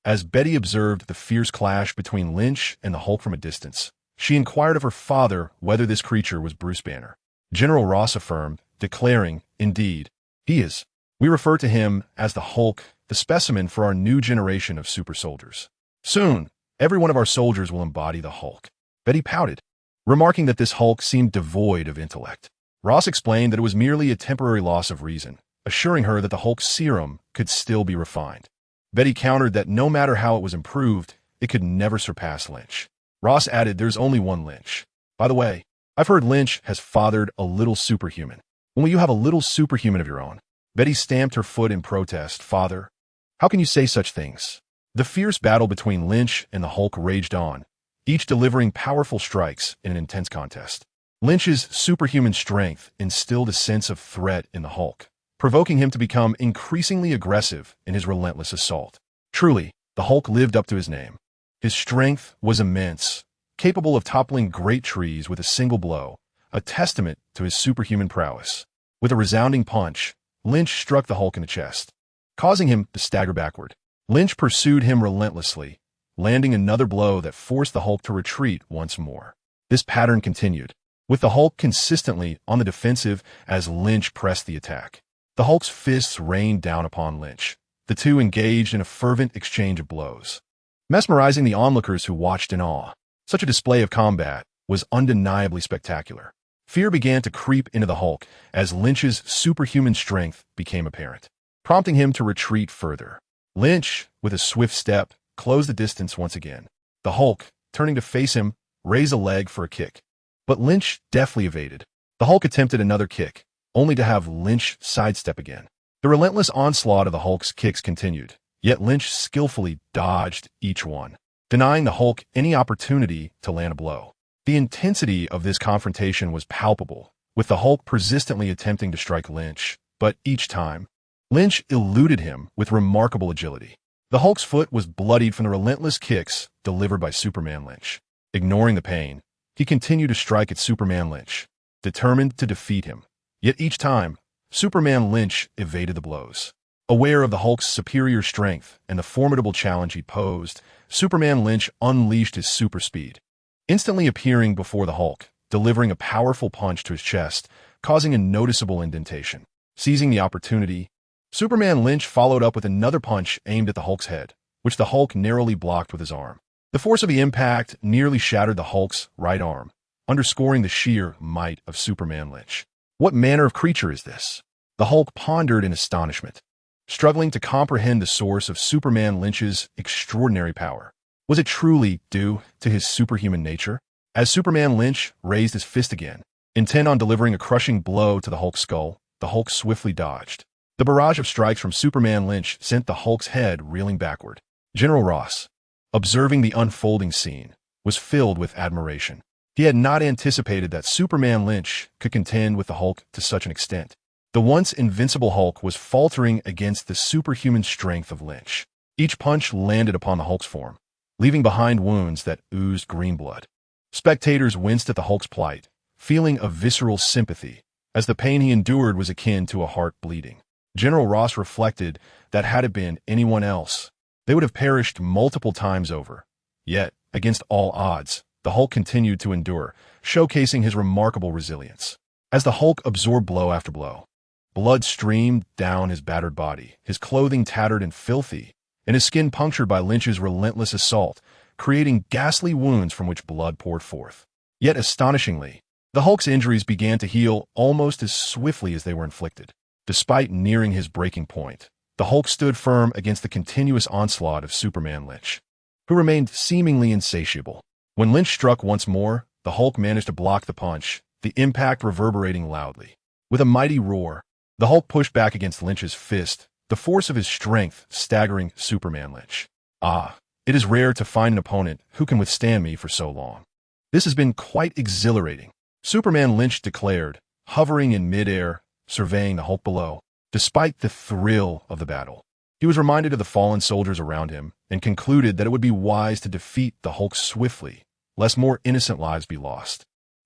As Betty observed the fierce clash between Lynch and the Hulk from a distance, she inquired of her father whether this creature was Bruce Banner. General Ross affirmed, declaring, "Indeed, he is. We refer to him as the Hulk, the specimen for our new generation of super soldiers. Soon, every one of our soldiers will embody the Hulk." Betty pouted, remarking that this Hulk seemed devoid of intellect. Ross explained that it was merely a temporary loss of reason, assuring her that the Hulk's serum could still be refined. Betty countered that no matter how it was improved, it could never surpass Lynch. Ross added, "There's only one Lynch. By the way, I've heard Lynch has fathered a little superhuman. When will you have a little superhuman of your own?" Betty stamped her foot in protest. "Father, how can you say such things?" The fierce battle between Lynch and the Hulk raged on, each delivering powerful strikes in an intense contest. Lynch's superhuman strength instilled a sense of threat in the Hulk, provoking him to become increasingly aggressive in his relentless assault. Truly, the Hulk lived up to his name. His strength was immense, capable of toppling great trees with a single blow, a testament to his superhuman prowess. With a resounding punch, Lynch struck the Hulk in the chest, causing him to stagger backward. Lynch pursued him relentlessly, landing another blow that forced the Hulk to retreat once more. This pattern continued, with the Hulk consistently on the defensive as Lynch pressed the attack. The Hulk's fists rained down upon Lynch. The two engaged in a fervent exchange of blows, mesmerizing the onlookers who watched in awe. Such a display of combat was undeniably spectacular. Fear began to creep into the Hulk as Lynch's superhuman strength became apparent, prompting him to retreat further. Lynch, with a swift step, closed the distance once again. The Hulk, turning to face him, raised a leg for a kick. But Lynch deftly evaded. The Hulk attempted another kick, only to have Lynch sidestep again. The relentless onslaught of the Hulk's kicks continued, yet Lynch skillfully dodged each one, denying the Hulk any opportunity to land a blow. The intensity of this confrontation was palpable, with the Hulk persistently attempting to strike Lynch, but each time, Lynch eluded him with remarkable agility. The Hulk's foot was bloodied from the relentless kicks delivered by Superman Lynch. Ignoring the pain, he continued to strike at Superman Lynch, determined to defeat him. Yet each time, Superman Lynch evaded the blows. Aware of the Hulk's superior strength and the formidable challenge he posed, Superman Lynch unleashed his super speed, instantly appearing before the Hulk, delivering a powerful punch to his chest, causing a noticeable indentation. Seizing the opportunity, Superman Lynch followed up with another punch aimed at the Hulk's head, which the Hulk narrowly blocked with his arm. The force of the impact nearly shattered the Hulk's right arm, underscoring the sheer might of Superman Lynch. What manner of creature is this? The Hulk pondered in astonishment, struggling to comprehend the source of Superman Lynch's extraordinary power. Was it truly due to his superhuman nature? As Superman Lynch raised his fist again, intent on delivering a crushing blow to the Hulk's skull, the Hulk swiftly dodged. The barrage of strikes from Superman Lynch sent the Hulk's head reeling backward. General Ross, observing the unfolding scene, was filled with admiration. He had not anticipated that Superman Lynch could contend with the Hulk to such an extent. The once invincible Hulk was faltering against the superhuman strength of Lynch. Each punch landed upon the Hulk's form, leaving behind wounds that oozed green blood. Spectators winced at the Hulk's plight, feeling a visceral sympathy, as the pain he endured was akin to a heart bleeding. General Ross reflected that had it been anyone else, they would have perished multiple times over. Yet, against all odds, the Hulk continued to endure, showcasing his remarkable resilience. As the Hulk absorbed blow after blow, blood streamed down his battered body, his clothing tattered and filthy, and his skin punctured by Lynch's relentless assault, creating ghastly wounds from which blood poured forth. Yet astonishingly, the Hulk's injuries began to heal almost as swiftly as they were inflicted. Despite nearing his breaking point, the Hulk stood firm against the continuous onslaught of Superman Lynch, who remained seemingly insatiable. When Lynch struck once more, the Hulk managed to block the punch, the impact reverberating loudly. With a mighty roar, the Hulk pushed back against Lynch's fist, the force of his strength staggering Superman Lynch. "Ah, it is rare to find an opponent who can withstand me for so long. This has been quite exhilarating," Superman Lynch declared, hovering in midair, surveying the Hulk below. Despite the thrill of the battle, he was reminded of the fallen soldiers around him and concluded that it would be wise to defeat the Hulk swiftly, lest more innocent lives be lost.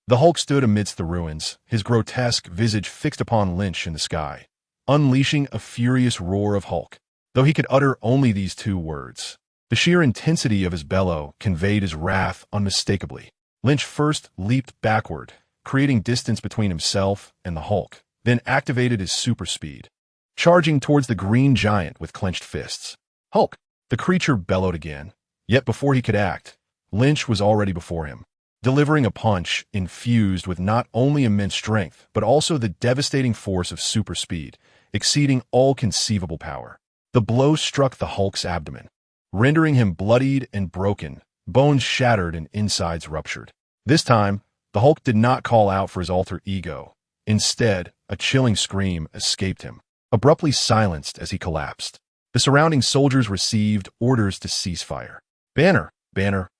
The Hulk stood amidst the ruins, his grotesque visage fixed upon Lynch in the sky, unleashing a furious roar of Hulk. Though he could utter only these two words, the sheer intensity of his bellow conveyed his wrath unmistakably. Lynch first leaped backward, creating distance between himself and the Hulk, then activated his super speed, charging towards the green giant with clenched fists. Hulk! The creature bellowed again, yet before he could act, Lynch was already before him, delivering a punch infused with not only immense strength, but also the devastating force of super speed, exceeding all conceivable power. The blow struck the Hulk's abdomen, rendering him bloodied and broken, bones shattered and insides ruptured. This time, the Hulk did not call out for his alter ego. Instead, a chilling scream escaped him, abruptly silenced as he collapsed. The surrounding soldiers received orders to cease fire. Banner,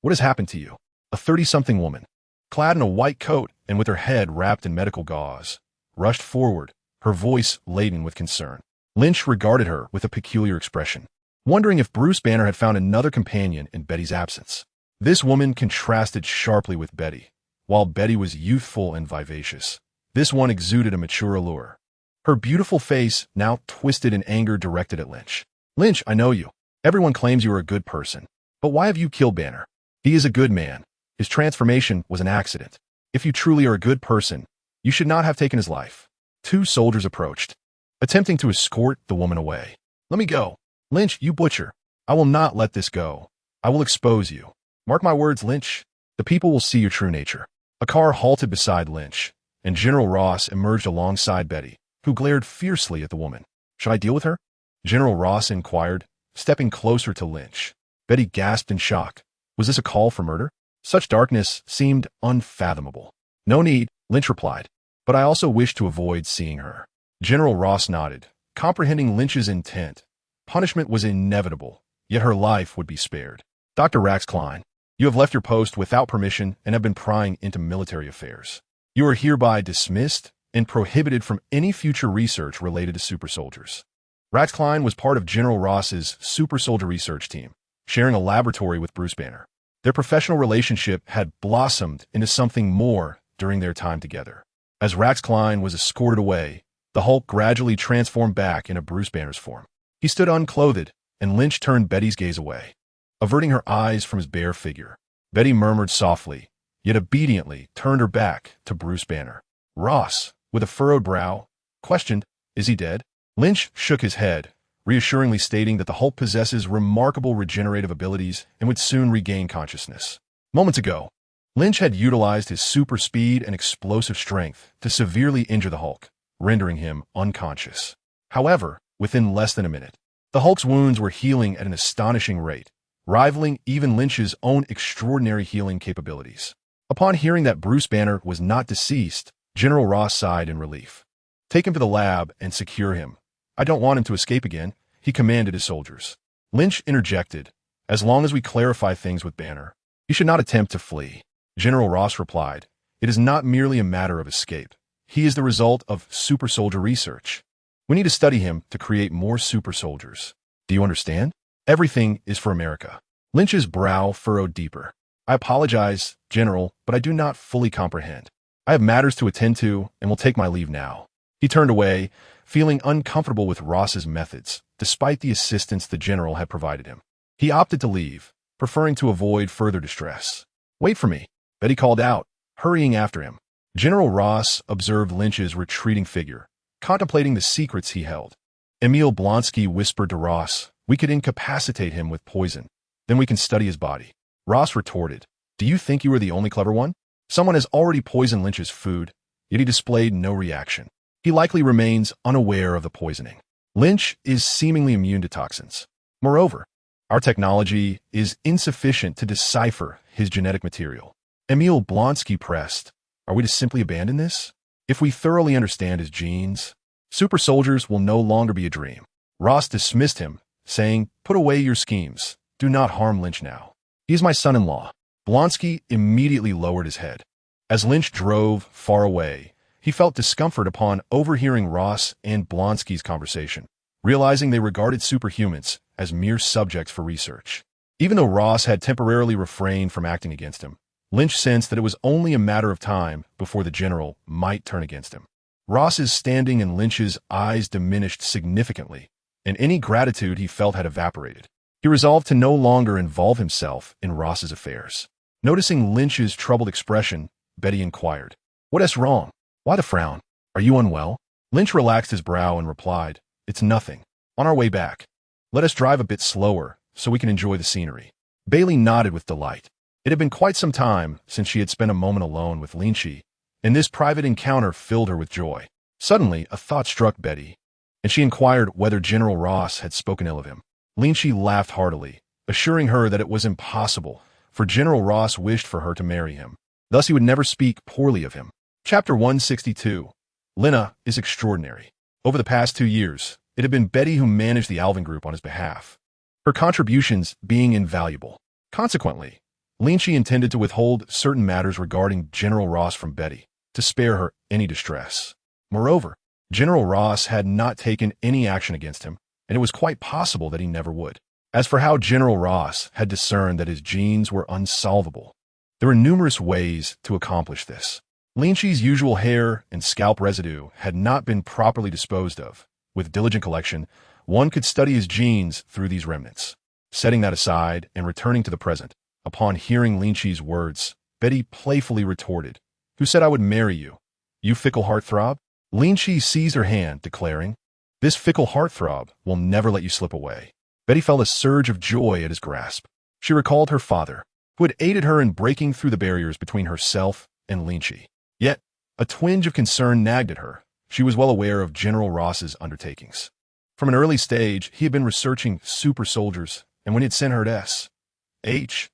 what has happened to you? A 30-something woman, clad in a white coat and with her head wrapped in medical gauze, rushed forward, her voice laden with concern. Lynch regarded her with a peculiar expression, wondering if Bruce Banner had found another companion in Betty's absence. This woman contrasted sharply with Betty. While Betty was youthful and vivacious, this one exuded a mature allure. Her beautiful face now twisted in anger directed at Lynch. Lynch, I know you. Everyone claims you are a good person. But why have you killed Banner? He is a good man. His transformation was an accident. If you truly are a good person, you should not have taken his life. Two soldiers approached, attempting to escort the woman away. Let me go. Lynch, you butcher. I will not let this go. I will expose you. Mark my words, Lynch. The people will see your true nature. A car halted beside Lynch, and General Ross emerged alongside Betty, who glared fiercely at the woman. Should I deal with her? General Ross inquired, stepping closer to Lynch. Betty gasped in shock. Was this a call for murder? Such darkness seemed unfathomable. No need, Lynch replied, but I also wish to avoid seeing her. General Ross nodded, comprehending Lynch's intent. Punishment was inevitable, yet her life would be spared. Dr. Rax Klein, you have left your post without permission and have been prying into military affairs. You are hereby dismissed and prohibited from any future research related to super soldiers. Rax Klein was part of General Ross's super soldier research team, sharing a laboratory with Bruce Banner. Their professional relationship had blossomed into something more during their time together. As Rax Klein was escorted away, the Hulk gradually transformed back into Bruce Banner's form. He stood unclothed, and Lynch turned Betty's gaze away, averting her eyes from his bare figure. Betty murmured softly, yet obediently turned her back to Bruce Banner. Ross, with a furrowed brow, questioned, "Is he dead?" Lynch shook his head, reassuringly stating that the Hulk possesses remarkable regenerative abilities and would soon regain consciousness. Moments ago, Lynch had utilized his super speed and explosive strength to severely injure the Hulk, rendering him unconscious. However, within less than a minute, the Hulk's wounds were healing at an astonishing rate, rivaling even Lynch's own extraordinary healing capabilities. Upon hearing that Bruce Banner was not deceased, General Ross sighed in relief. Take him to the lab and secure him. I don't want him to escape again, he commanded his soldiers. Lynch interjected, as long as we clarify things with Banner, you should not attempt to flee. General Ross replied, it is not merely a matter of escape. He is the result of super soldier research. We need to study him to create more super soldiers. Do you understand? Everything is for America. Lynch's brow furrowed deeper. I apologize, General, but I do not fully comprehend. I have matters to attend to and will take my leave now. He turned away, feeling uncomfortable with Ross's methods, despite the assistance the general had provided him. He opted to leave, preferring to avoid further distress. Wait for me, Betty called out, hurrying after him. General Ross observed Lynch's retreating figure, contemplating the secrets he held. Emil Blonsky whispered to Ross, we could incapacitate him with poison, then we can study his body. Ross retorted, do you think you are the only clever one? Someone has already poisoned Lynch's food, yet he displayed no reaction. He likely remains unaware of the poisoning. Lynch is seemingly immune to toxins. Moreover, our technology is insufficient to decipher his genetic material. Emil Blonsky pressed, are we to simply abandon this? If we thoroughly understand his genes, super soldiers will no longer be a dream. Ross dismissed him, saying, put away your schemes. Do not harm Lynch now. He is my son-in-law. Blonsky immediately lowered his head. As Lynch drove far away, he felt discomfort upon overhearing Ross and Blonsky's conversation, realizing they regarded superhumans as mere subjects for research. Even though Ross had temporarily refrained from acting against him, Lynch sensed that it was only a matter of time before the general might turn against him. Ross's standing in Lynch's eyes diminished significantly, and any gratitude he felt had evaporated. He resolved to no longer involve himself in Ross's affairs. Noticing Lynch's troubled expression, Betty inquired, "What's wrong? Why the frown? Are you unwell?" Lynch relaxed his brow and replied, "It's nothing. On our way back. Let us drive a bit slower so we can enjoy the scenery." Bailey nodded with delight. It had been quite some time since she had spent a moment alone with Lin Qi, and this private encounter filled her with joy. Suddenly, a thought struck Betty, and she inquired whether General Ross had spoken ill of him. Lin Qi laughed heartily, assuring her that it was impossible, for General Ross wished for her to marry him. Thus he would never speak poorly of him. Chapter 162. Lina is extraordinary. Over the past 2 years, it had been Betty who managed the Alvin Group on his behalf, her contributions being invaluable. Consequently, Lin Qi intended to withhold certain matters regarding General Ross from Betty, to spare her any distress. Moreover, General Ross had not taken any action against him, and it was quite possible that he never would. As for how General Ross had discerned that his genes were unsolvable, there were numerous ways to accomplish this. Lin Qi's usual hair and scalp residue had not been properly disposed of. With diligent collection, one could study his genes through these remnants. Setting that aside and returning to the present, upon hearing Lin Qi's words, Betty playfully retorted, "Who said I would marry you? You fickle heartthrob?" Lin Qi seized her hand, declaring, "This fickle heartthrob will never let you slip away." Betty felt a surge of joy at his grasp. She recalled her father, who had aided her in breaking through the barriers between herself and Lin Qi. Yet, a twinge of concern nagged at her. She was well aware of General Ross's undertakings. From an early stage, he had been researching super soldiers, and when he had sent her at S.H.I.E.L.D,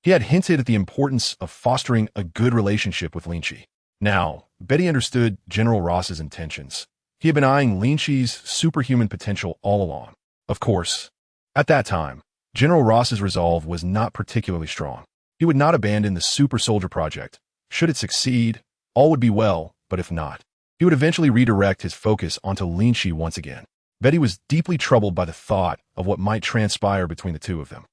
he had hinted at the importance of fostering a good relationship with Lin Qi. Now, Betty understood General Ross's intentions. He had been eyeing Lin Qi's superhuman potential all along. Of course, at that time, General Ross's resolve was not particularly strong. He would not abandon the super soldier project. Should it succeed, all would be well, but if not, he would eventually redirect his focus onto Lin Qi once again. Betty was deeply troubled by the thought of what might transpire between the two of them.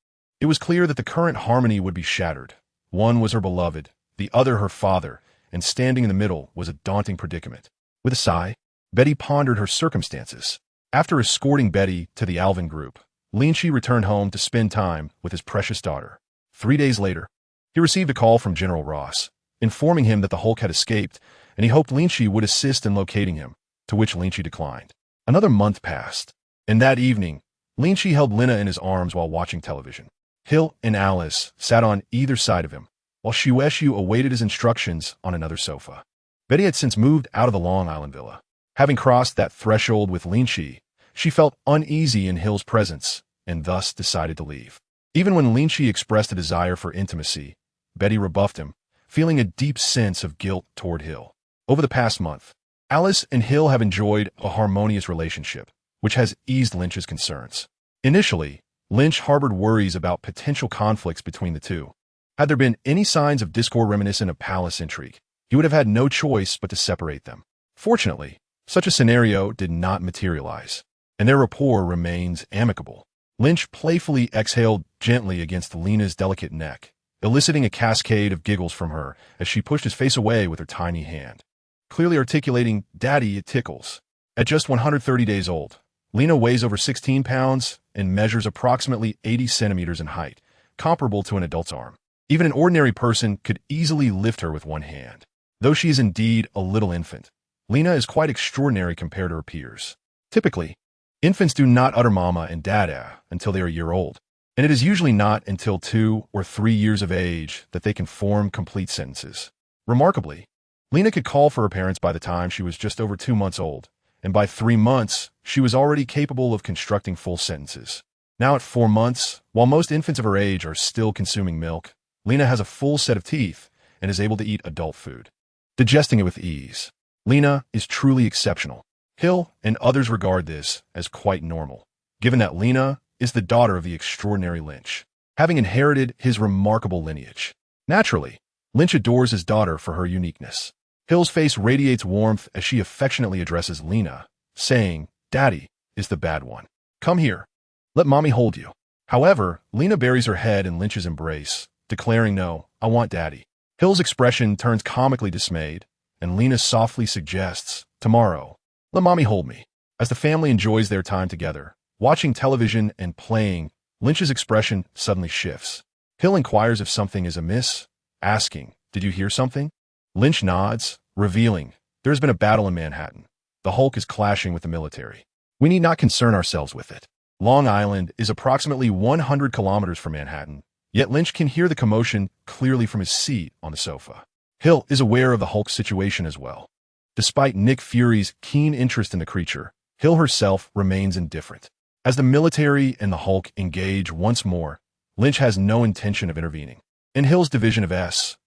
It was clear that the current harmony would be shattered. One was her beloved, the other her father, and standing in the middle was a daunting predicament. With a sigh, Betty pondered her circumstances. After escorting Betty to the Alvin Group, Lin Qi returned home to spend time with his precious daughter. 3 days later, he received a call from General Ross, informing him that the Hulk had escaped, and he hoped Lin Qi would assist in locating him, to which Lin Qi declined. Another month passed, and that evening, Lin Qi held Lina in his arms while watching television. Hill and Alice sat on either side of him, while S.H.I.E.L.D awaited his instructions on another sofa. Betty had since moved out of the Long Island villa. Having crossed that threshold with Lin Qi, she felt uneasy in Hill's presence, and thus decided to leave. Even when Lin Qi expressed a desire for intimacy, Betty rebuffed him, feeling a deep sense of guilt toward Hill. Over the past month, Alice and Hill have enjoyed a harmonious relationship, which has eased Lynch's concerns. Initially, Lynch harbored worries about potential conflicts between the two. Had there been any signs of discord reminiscent of palace intrigue, he would have had no choice but to separate them. Fortunately, such a scenario did not materialize, and their rapport remains amicable. Lynch playfully exhaled gently against Lena's delicate neck, eliciting a cascade of giggles from her as she pushed his face away with her tiny hand, clearly articulating, "Daddy, it tickles." At just 130 days old, Lina weighs over 16 pounds and measures approximately 80 centimeters in height, comparable to an adult's arm. Even an ordinary person could easily lift her with one hand. Though she is indeed a little infant, Lina is quite extraordinary compared to her peers. Typically, infants do not utter mama and dada until they are a year old, and it is usually not until 2 or 3 years of age that they can form complete sentences. Remarkably, Lina could call for her parents by the time she was just over 2 months old, and by 3 months, she was already capable of constructing full sentences. Now at 4 months, while most infants of her age are still consuming milk, Lina has a full set of teeth and is able to eat adult food, digesting it with ease. Lina is truly exceptional. Hill and others regard this as quite normal, given that Lina is the daughter of the extraordinary Lynch, having inherited his remarkable lineage. Naturally, Lynch adores his daughter for her uniqueness. Hill's face radiates warmth as she affectionately addresses Lina, saying, "Daddy is the bad one. Come here. Let mommy hold you." However, Lina buries her head in Lynch's embrace, declaring no, I want daddy. Hill's expression turns comically dismayed, and Lina softly suggests, tomorrow, let mommy hold me. As the family enjoys their time together, watching television and playing, Lynch's expression suddenly shifts. Hill inquires if something is amiss, asking, did you hear something? Lynch nods, revealing, there has been a battle in Manhattan. The Hulk is clashing with the military. We need not concern ourselves with it. Long Island is approximately 100 kilometers from Manhattan, yet Lynch can hear the commotion clearly from his seat on the sofa. Hill is aware of the Hulk's situation as well. Despite Nick Fury's keen interest in the creature, Hill herself remains indifferent. As the military and the Hulk engage once more, Lynch has no intention of intervening. In Hill's division of S.H.I.E.L.D.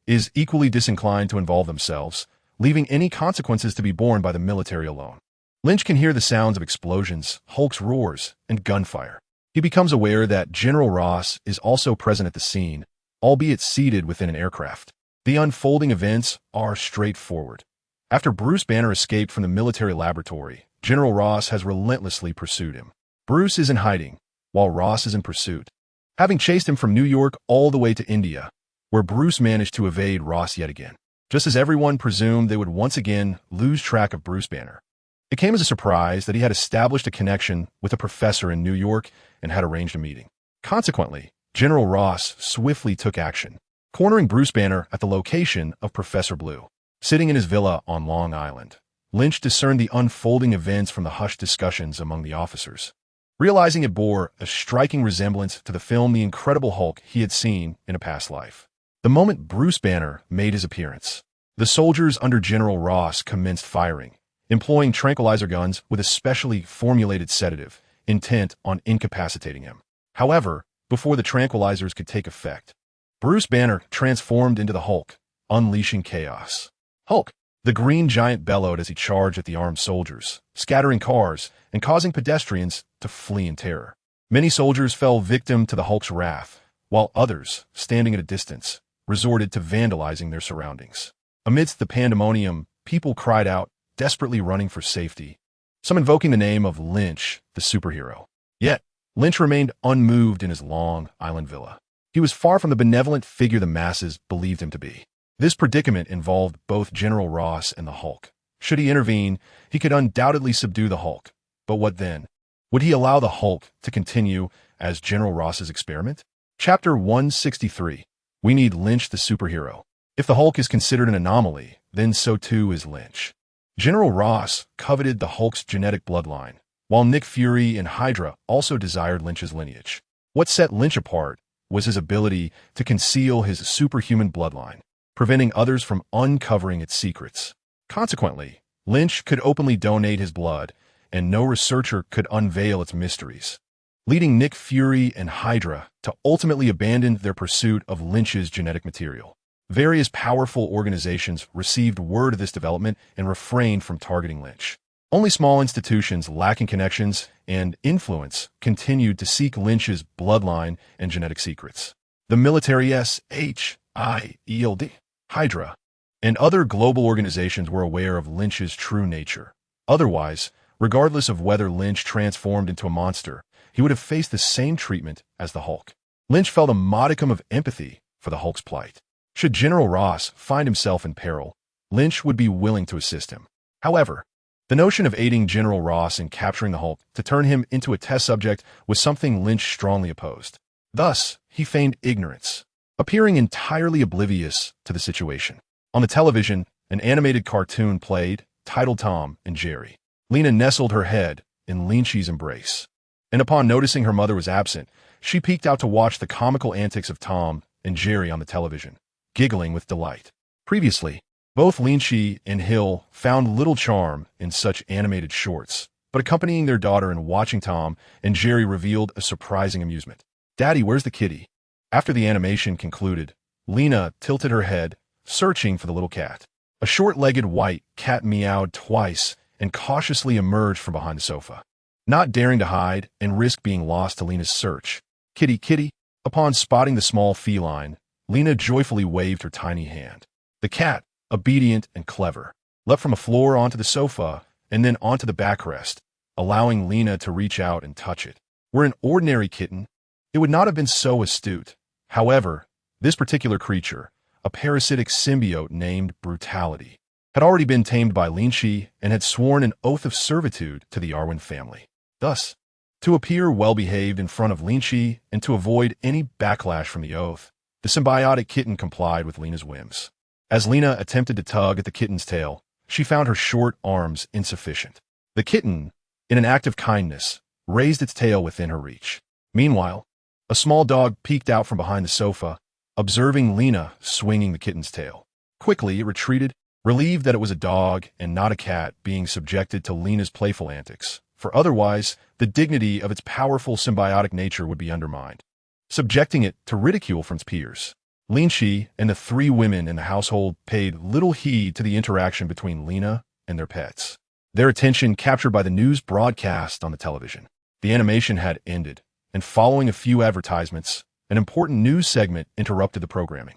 is equally disinclined to involve themselves, leaving any consequences to be borne by the military alone. Lynch can hear the sounds of explosions, Hulk's roars, and gunfire. He becomes aware that General Ross is also present at the scene, albeit seated within an aircraft. The unfolding events are straightforward. After Bruce Banner escaped from the military laboratory, General Ross has relentlessly pursued him. Bruce is in hiding, while Ross is in pursuit, having chased him from New York all the way to India, where Bruce managed to evade Ross yet again. Just as everyone presumed they would once again lose track of Bruce Banner, it came as a surprise that he had established a connection with a professor in New York and had arranged a meeting. Consequently, General Ross swiftly took action, cornering Bruce Banner at the location of Professor Blue. Sitting in his villa on Long Island, Lynch discerned the unfolding events from the hushed discussions among the officers. Realizing it bore a striking resemblance to the film The Incredible Hulk he had seen in a past life. The moment Bruce Banner made his appearance, the soldiers under General Ross commenced firing, employing tranquilizer guns with a specially formulated sedative, intent on incapacitating him. However, before the tranquilizers could take effect, Bruce Banner transformed into the Hulk, unleashing chaos. Hulk! The green giant bellowed as he charged at the armed soldiers, scattering cars and causing pedestrians to flee in terror. Many soldiers fell victim to the Hulk's wrath, while others, standing at a distance, resorted to vandalizing their surroundings. Amidst the pandemonium, people cried out, desperately running for safety, some invoking the name of Lynch, the superhero. Yet, Lynch remained unmoved in his Long Island villa. He was far from the benevolent figure the masses believed him to be. This predicament involved both General Ross and the Hulk. Should he intervene, he could undoubtedly subdue the Hulk. But what then? Would he allow the Hulk to continue as General Ross's experiment? Chapter 163. We need Lynch the superhero. If the Hulk is considered an anomaly, then so too is Lynch. General Ross coveted the Hulk's genetic bloodline, while Nick Fury and Hydra also desired Lynch's lineage. What set Lynch apart was his ability to conceal his superhuman bloodline, preventing others from uncovering its secrets. Consequently, Lynch could openly donate his blood, and no researcher could unveil its mysteries, leading Nick Fury and Hydra to ultimately abandon their pursuit of Lynch's genetic material. Various powerful organizations received word of this development and refrained from targeting Lynch. Only small institutions lacking connections and influence continued to seek Lynch's bloodline and genetic secrets. The military S.H.I.E.L.D, Hydra, and other global organizations were aware of Lynch's true nature. Otherwise, regardless of whether Lynch transformed into a monster, he would have faced the same treatment as the Hulk. Lynch felt a modicum of empathy for the Hulk's plight. Should General Ross find himself in peril, Lynch would be willing to assist him. However, the notion of aiding General Ross in capturing the Hulk to turn him into a test subject was something Lynch strongly opposed. Thus, he feigned ignorance, appearing entirely oblivious to the situation. On the television, an animated cartoon played, titled Tom and Jerry. Lina nestled her head in Lin Qi's embrace, and upon noticing her mother was absent, she peeked out to watch the comical antics of Tom and Jerry on the television, giggling with delight. Previously, both Lin Qi and Hill found little charm in such animated shorts, but accompanying their daughter and watching Tom and Jerry revealed a surprising amusement. "Daddy, where's the kitty?" After the animation concluded, Lina tilted her head, searching for the little cat. A short-legged white cat meowed twice and cautiously emerged from behind the sofa, not daring to hide and risk being lost to Lina's search. "Kitty, kitty." Upon spotting the small feline, Lina joyfully waved her tiny hand. The cat, obedient and clever, leapt from the floor onto the sofa and then onto the backrest, allowing Lina to reach out and touch it. "We're an ordinary kitten," it would not have been so astute. However, this particular creature, a parasitic symbiote named Brutality, had already been tamed by Lin Qi and had sworn an oath of servitude to the Arwen family. Thus, to appear well-behaved in front of Lin Qi and to avoid any backlash from the oath, the symbiotic kitten complied with Lena's whims. As Lena attempted to tug at the kitten's tail, she found her short arms insufficient. The kitten, in an act of kindness, raised its tail within her reach. Meanwhile, a small dog peeked out from behind the sofa, observing Lena swinging the kitten's tail. Quickly, it retreated, relieved that it was a dog and not a cat being subjected to Lena's playful antics, for otherwise, the dignity of its powerful symbiotic nature would be undermined, subjecting it to ridicule from its peers. Lin Qi and the three women in the household paid little heed to the interaction between Lena and their pets. Their attention captured by the news broadcast on the television. The animation had ended, and following a few advertisements, an important news segment interrupted the programming.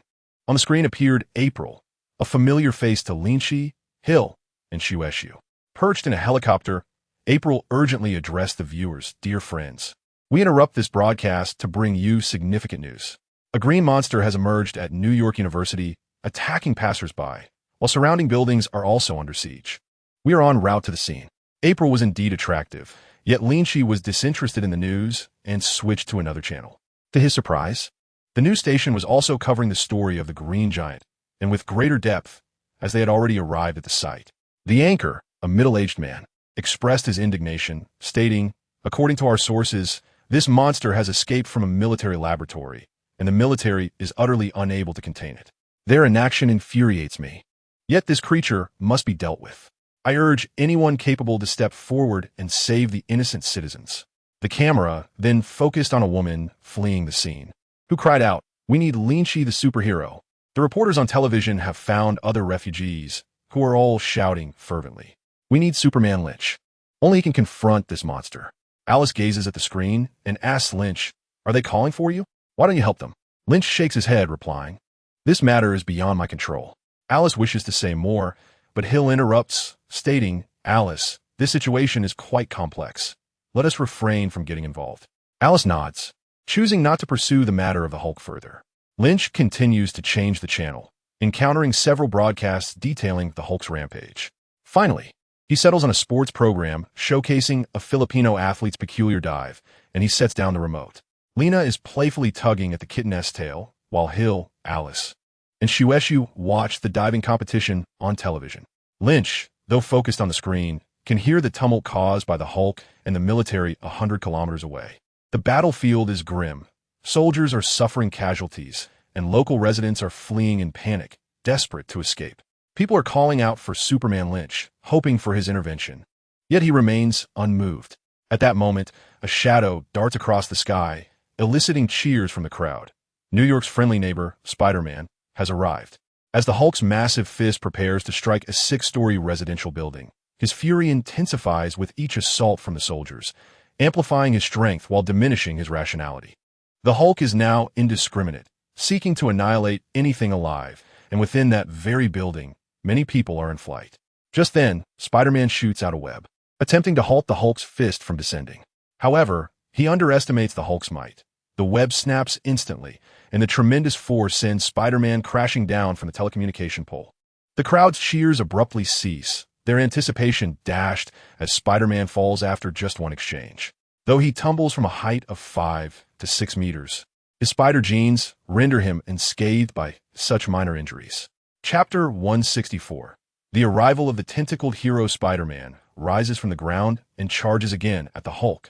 On the screen appeared April, a familiar face to Lin Qi, S.H.I.E.L.D, and S.H.I.E.L.D. Perched in a helicopter, April urgently addressed the viewers, "Dear friends, we interrupt this broadcast to bring you significant news. A green monster has emerged at New York University, attacking passersby, while surrounding buildings are also under siege. We are en route to the scene." April was indeed attractive, yet Lin Qi was disinterested in the news and switched to another channel. To his surprise, the news station was also covering the story of the Green Giant, and with greater depth, as they had already arrived at the site. The anchor, a middle-aged man, expressed his indignation, stating, "According to our sources, this monster has escaped from a military laboratory, and the military is utterly unable to contain it. Their inaction infuriates me. Yet this creature must be dealt with. I urge anyone capable to step forward and save the innocent citizens." The camera then focused on a woman fleeing the scene, who cried out, "We need Lin Qi the superhero." The reporters on television have found other refugees, who are all shouting fervently, "We need Superman Lynch. Only he can confront this monster." Alice gazes at the screen and asks Lynch, "Are they calling for you? Why don't you help them?" Lynch shakes his head, replying, "This matter is beyond my control." Alice wishes to say more, but Hill interrupts, stating, "Alice, this situation is quite complex. Let us refrain from getting involved." Alice nods, choosing not to pursue the matter of the Hulk further. Lynch continues to change the channel, encountering several broadcasts detailing the Hulk's rampage. Finally, he settles on a sports program showcasing a Filipino athlete's peculiar dive, and he sets down the remote. Lena is playfully tugging at the kitten's tail, while Hill, Alice, and S.H.I.E.L.D. watch the diving competition on television. Lynch, though focused on the screen, can hear the tumult caused by the Hulk and the military 100 kilometers away. The battlefield is grim. Soldiers are suffering casualties, and local residents are fleeing in panic, desperate to escape. People are calling out for Superman Lynch, hoping for his intervention. Yet he remains unmoved. At that moment, a shadow darts across the sky, eliciting cheers from the crowd. New York's friendly neighbor, Spider-Man, has arrived. As the Hulk's massive fist prepares to strike a 6-story residential building, his fury intensifies with each assault from the soldiers, amplifying his strength while diminishing his rationality. The Hulk is now indiscriminate, seeking to annihilate anything alive, and within that very building, many people are in flight. Just then, Spider-Man shoots out a web, attempting to halt the Hulk's fist from descending. However, he underestimates the Hulk's might. The web snaps instantly, and the tremendous force sends Spider-Man crashing down from the telecommunication pole. The crowd's cheers abruptly cease, their anticipation dashed as Spider-Man falls after just one exchange. Though he tumbles from a height of 5 to 6 meters, his spider genes render him unscathed by such minor injuries. Chapter 164. The arrival of the tentacled hero Spider-Man rises from the ground and charges again at the Hulk,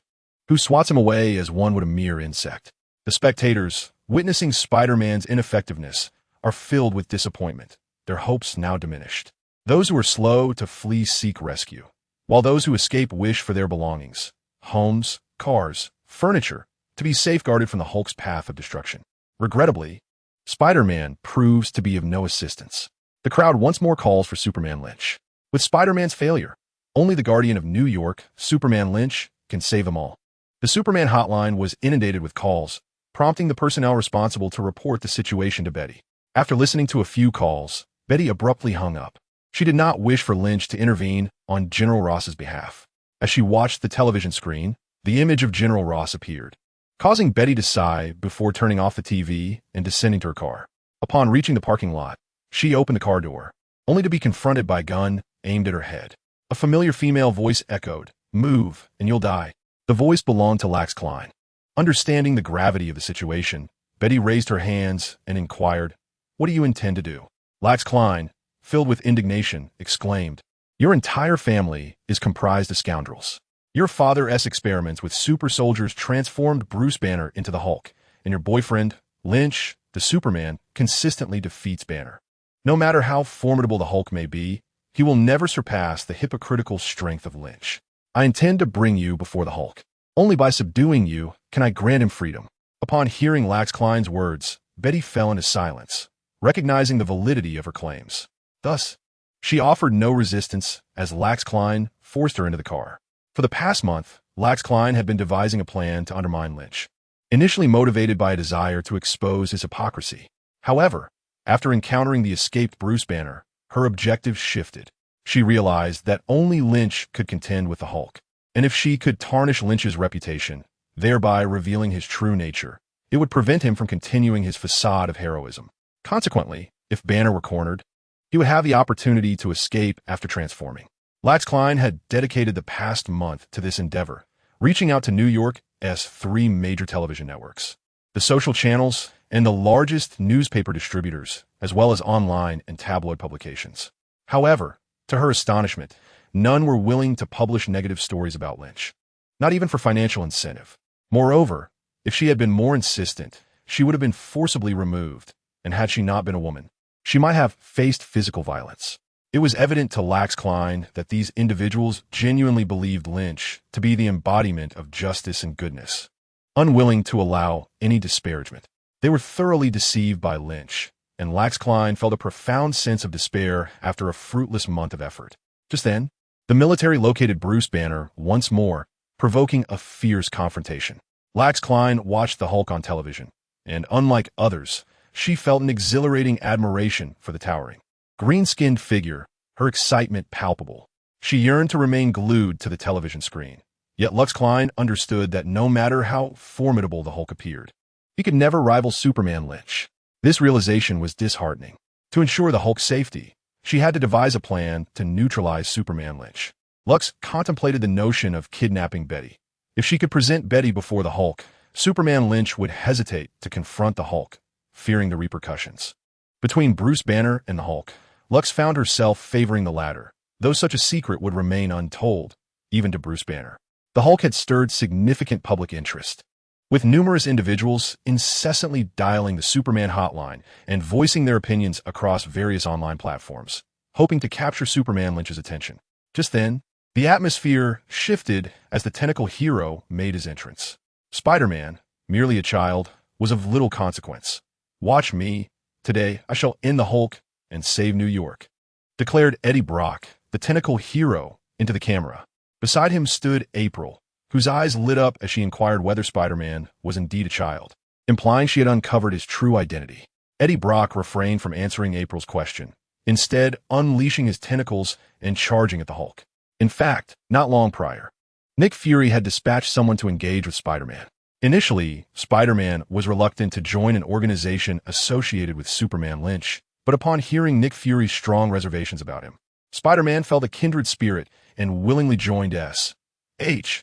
who swats him away as one would a mere insect. The spectators, witnessing Spider-Man's ineffectiveness, are filled with disappointment, their hopes now diminished. Those who are slow to flee seek rescue, while those who escape wish for their belongings, homes, cars, furniture, to be safeguarded from the Hulk's path of destruction. Regrettably, Spider-Man proves to be of no assistance. The crowd once more calls for Superman Lynch. With Spider-Man's failure, only the Guardian of New York, Superman Lynch, can save them all. The Superman hotline was inundated with calls, prompting the personnel responsible to report the situation to Betty. After listening to a few calls, Betty abruptly hung up. She did not wish for Lynch to intervene on General Ross's behalf. As she watched the television screen, the image of General Ross appeared. causing Betty to sigh before turning off the TV and descending to her car. Upon reaching the parking lot, she opened the car door, only to be confronted by a gun aimed at her head. A familiar female voice echoed, "Move, and you'll die." The voice belonged to Lax Klein. Understanding the gravity of the situation, Betty raised her hands and inquired, "What do you intend to do?" Lax Klein, filled with indignation, exclaimed, "Your entire family is comprised of scoundrels. Your father's experiments with super soldiers transformed Bruce Banner into the Hulk, and your boyfriend, Lynch, the Superman, consistently defeats Banner. No matter how formidable the Hulk may be, he will never surpass the hypocritical strength of Lynch. I intend to bring you before the Hulk. Only by subduing you can I grant him freedom." Upon hearing Lax Klein's words, Betty fell into silence, recognizing the validity of her claims. Thus, she offered no resistance as Lax Klein forced her into the car. For the past month, Lax Klein had been devising a plan to undermine Lynch, initially motivated by a desire to expose his hypocrisy. However, after encountering the escaped Bruce Banner, her objective shifted. She realized that only Lynch could contend with the Hulk, and if she could tarnish Lynch's reputation, thereby revealing his true nature, it would prevent him from continuing his facade of heroism. Consequently, if Banner were cornered, he would have the opportunity to escape after transforming. Lax Klein had dedicated the past month to this endeavor, reaching out to New York's 3 major television networks, the social channels, and the largest newspaper distributors, as well as online and tabloid publications. However, to her astonishment, none were willing to publish negative stories about Lynch, not even for financial incentive. Moreover, if she had been more insistent, she would have been forcibly removed, and had she not been a woman, she might have faced physical violence. It was evident to Lax Klein that these individuals genuinely believed Lynch to be the embodiment of justice and goodness, unwilling to allow any disparagement. They were thoroughly deceived by Lynch, and Lax Klein felt a profound sense of despair after a fruitless month of effort. Just then, the military located Bruce Banner once more, provoking a fierce confrontation. Lax Klein watched the Hulk on television, and unlike others, she felt an exhilarating admiration for the towering, green-skinned figure, her excitement palpable. She yearned to remain glued to the television screen. Yet Lax Klein understood that no matter how formidable the Hulk appeared, he could never rival Superman Lynch. This realization was disheartening. To ensure the Hulk's safety, she had to devise a plan to neutralize Superman Lynch. Lux contemplated the notion of kidnapping Betty. If she could present Betty before the Hulk, Superman Lynch would hesitate to confront the Hulk, fearing the repercussions. Between Bruce Banner and the Hulk, Lux found herself favoring the latter, though such a secret would remain untold, even to Bruce Banner. The Hulk had stirred significant public interest, with numerous individuals incessantly dialing the Superman hotline and voicing their opinions across various online platforms, hoping to capture Superman Lynch's attention. Just then, the atmosphere shifted as the tentacle hero made his entrance. Spider-Man, merely a child, was of little consequence. "Watch me. Today I shall end the Hulk and save New York," declared Eddie Brock, the tentacle hero, into the camera. Beside him stood April, whose eyes lit up as she inquired whether Spider-Man was indeed a child, implying she had uncovered his true identity. Eddie Brock refrained from answering April's question, instead unleashing his tentacles and charging at the Hulk. In fact, not long prior, Nick Fury had dispatched someone to engage with Spider-Man. Initially, Spider-Man was reluctant to join an organization associated with Superman Lynch, but upon hearing Nick Fury's strong reservations about him, Spider-Man felt a kindred spirit and willingly joined S.H.I.E.L.D.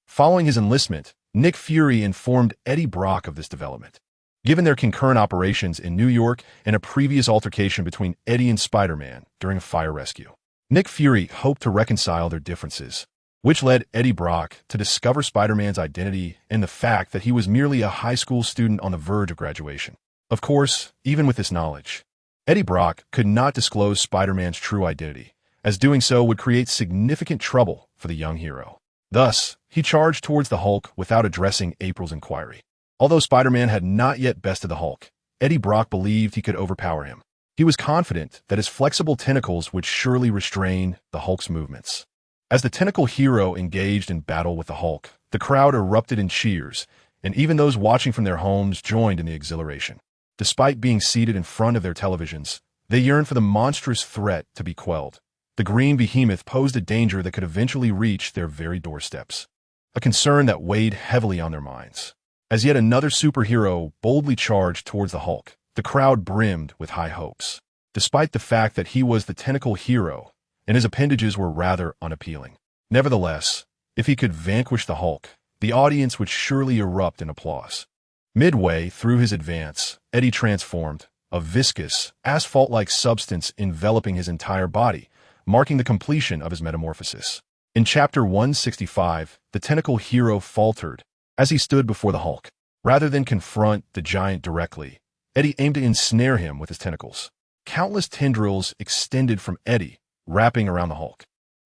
Following his enlistment, Nick Fury informed Eddie Brock of this development. Given their concurrent operations in New York and a previous altercation between Eddie and Spider-Man during a fire rescue, Nick Fury hoped to reconcile their differences, which led Eddie Brock to discover Spider-Man's identity and the fact that he was merely a high school student on the verge of graduation. Of course, even with this knowledge, Eddie Brock could not disclose Spider-Man's true identity, as doing so would create significant trouble for the young hero. Thus, he charged towards the Hulk without addressing April's inquiry. Although Spider-Man had not yet bested the Hulk, Eddie Brock believed he could overpower him. He was confident that his flexible tentacles would surely restrain the Hulk's movements. As the tentacle hero engaged in battle with the Hulk, the crowd erupted in cheers, and even those watching from their homes joined in the exhilaration. Despite being seated in front of their televisions, they yearned for the monstrous threat to be quelled. The green behemoth posed a danger that could eventually reach their very doorsteps. a concern that weighed heavily on their minds. As yet another superhero boldly charged towards the Hulk, the crowd brimmed with high hopes. Despite the fact that he was the tentacle hero, and his appendages were rather unappealing. Nevertheless, if he could vanquish the Hulk, the audience would surely erupt in applause. Midway through his advance, Eddie transformed, a viscous, asphalt-like substance enveloping his entire body, marking the completion of his metamorphosis. In Chapter 165, the tentacle hero faltered as he stood before the Hulk. Rather than confront the giant directly, Eddie aimed to ensnare him with his tentacles. Countless tendrils extended from Eddie, wrapping around the Hulk,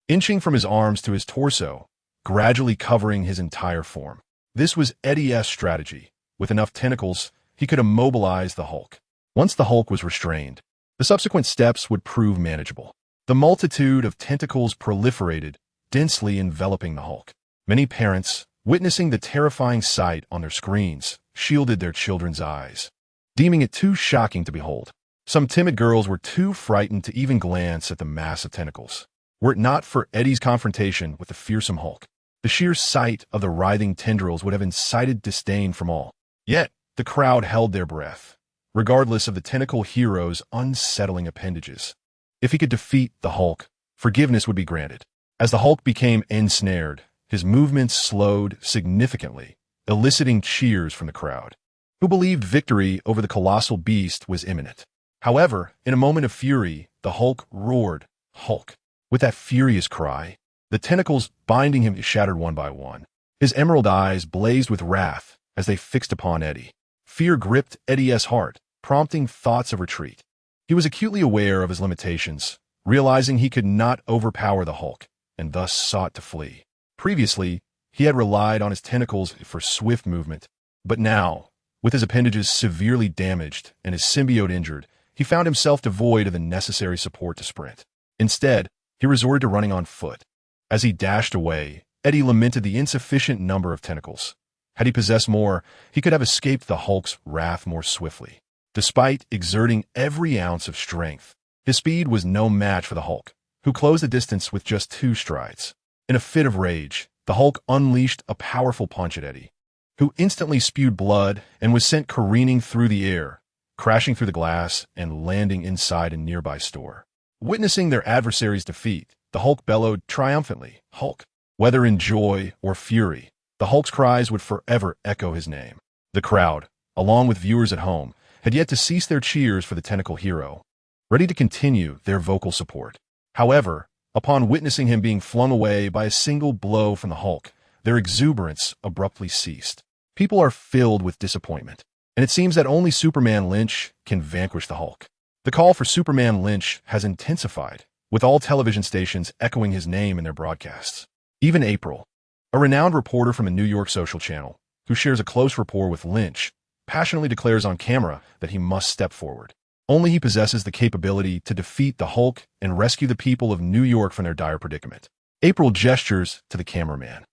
inching from his arms to his torso, gradually covering his entire form. This was Eddie's strategy. With enough tentacles, he could immobilize the Hulk. Once the Hulk was restrained, the subsequent steps would prove manageable. The multitude of tentacles proliferated, densely enveloping the Hulk. Many parents, witnessing the terrifying sight on their screens, shielded their children's eyes, deeming it too shocking to behold. Some timid girls were too frightened to even glance at the mass of tentacles. Were it not for Eddie's confrontation with the fearsome Hulk, the sheer sight of the writhing tendrils would have incited disdain from all. Yet, the crowd held their breath, regardless of the tentacle hero's unsettling appendages. If he could defeat the Hulk, forgiveness would be granted. As the Hulk became ensnared, his movements slowed significantly, eliciting cheers from the crowd, who believed victory over the colossal beast was imminent. However, in a moment of fury, the Hulk roared, "Hulk!" With that furious cry, the tentacles binding him shattered one by one. His emerald eyes blazed with wrath as they fixed upon Eddie. Fear gripped Eddie's heart, prompting thoughts of retreat. He was acutely aware of his limitations, realizing he could not overpower the Hulk, and thus sought to flee. Previously, he had relied on his tentacles for swift movement, but now, with his appendages severely damaged and his symbiote injured, he found himself devoid of the necessary support to sprint. Instead, he resorted to running on foot. As he dashed away, Eddie lamented the insufficient number of tentacles. Had he possessed more, he could have escaped the Hulk's wrath more swiftly. Despite exerting every ounce of strength, his speed was no match for the Hulk, who closed the distance with just 2 strides. In a fit of rage, the Hulk unleashed a powerful punch at Eddie, who instantly spewed blood and was sent careening through the air, crashing through the glass and landing inside a nearby store. Witnessing their adversary's defeat, the Hulk bellowed triumphantly, "Hulk!" Whether in joy or fury, the Hulk's cries would forever echo his name. The crowd, along with viewers at home, had yet to cease their cheers for the tentacle hero, ready to continue their vocal support. However, upon witnessing him being flung away by a single blow from the Hulk, their exuberance abruptly ceased. People are filled with disappointment, and it seems that only Superman Lynch can vanquish the Hulk. The call for Superman Lynch has intensified, with all television stations echoing his name in their broadcasts. Even April, a renowned reporter from a New York social channel, who shares a close rapport with Lynch, passionately declares on camera that he must step forward. Only he possesses the capability to defeat the Hulk and rescue the people of New York from their dire predicament. April gestures to the cameraman,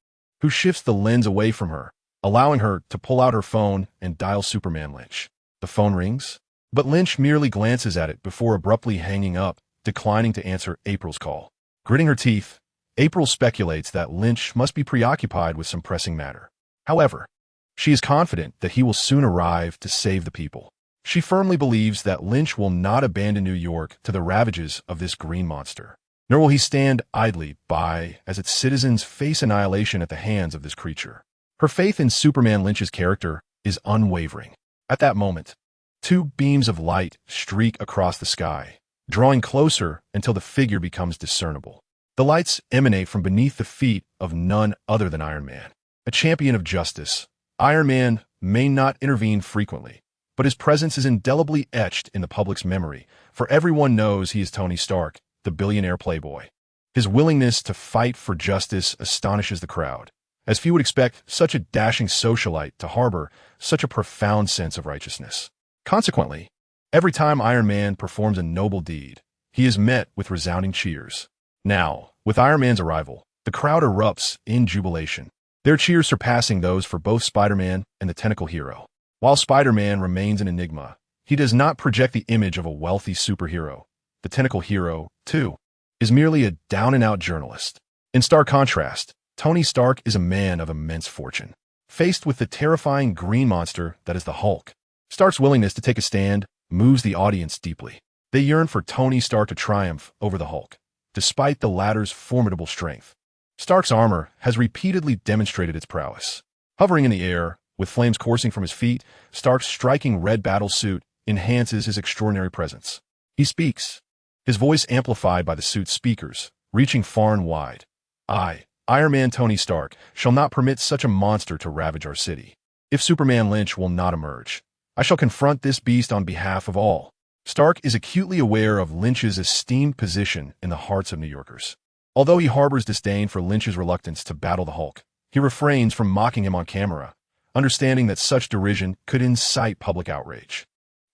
who shifts the lens away from her, allowing her to pull out her phone and dial Superman Lynch. The phone rings, but Lynch merely glances at it before abruptly hanging up, declining to answer April's call. Gritting her teeth, April speculates that Lynch must be preoccupied with some pressing matter. However, she is confident that he will soon arrive to save the people. She firmly believes that Lynch will not abandon New York to the ravages of this green monster, nor will he stand idly by as its citizens face annihilation at the hands of this creature. Her faith in Superman Lynch's character is unwavering. At that moment, 2 beams of light streak across the sky, drawing closer until the figure becomes discernible. The lights emanate from beneath the feet of none other than Iron Man, a champion of justice. Iron Man may not intervene frequently, but his presence is indelibly etched in the public's memory, for everyone knows he is Tony Stark, the billionaire playboy. His willingness to fight for justice astonishes the crowd, as few would expect such a dashing socialite to harbor such a profound sense of righteousness. Consequently, every time Iron Man performs a noble deed, he is met with resounding cheers. Now, with Iron Man's arrival, the crowd erupts in jubilation, their cheers surpassing those for both Spider-Man and the tentacle hero. While Spider-Man remains an enigma, he does not project the image of a wealthy superhero. The tentacle hero, too, is merely a down-and-out journalist. In stark contrast, Tony Stark is a man of immense fortune. Faced with the terrifying green monster that is the Hulk, Stark's willingness to take a stand moves the audience deeply. They yearn for Tony Stark to triumph over the Hulk, despite the latter's formidable strength. Stark's armor has repeatedly demonstrated its prowess. Hovering in the air, with flames coursing from his feet, Stark's striking red battle suit enhances his extraordinary presence. He speaks, his voice amplified by the suit's speakers, reaching far and wide. I, Iron Man Tony Stark, shall not permit such a monster to ravage our city. If Superman Lynch will not emerge, I shall confront this beast on behalf of all. Stark is acutely aware of Lynch's esteemed position in the hearts of New Yorkers. Although he harbors disdain for Lynch's reluctance to battle the Hulk, he refrains from mocking him on camera, understanding that such derision could incite public outrage.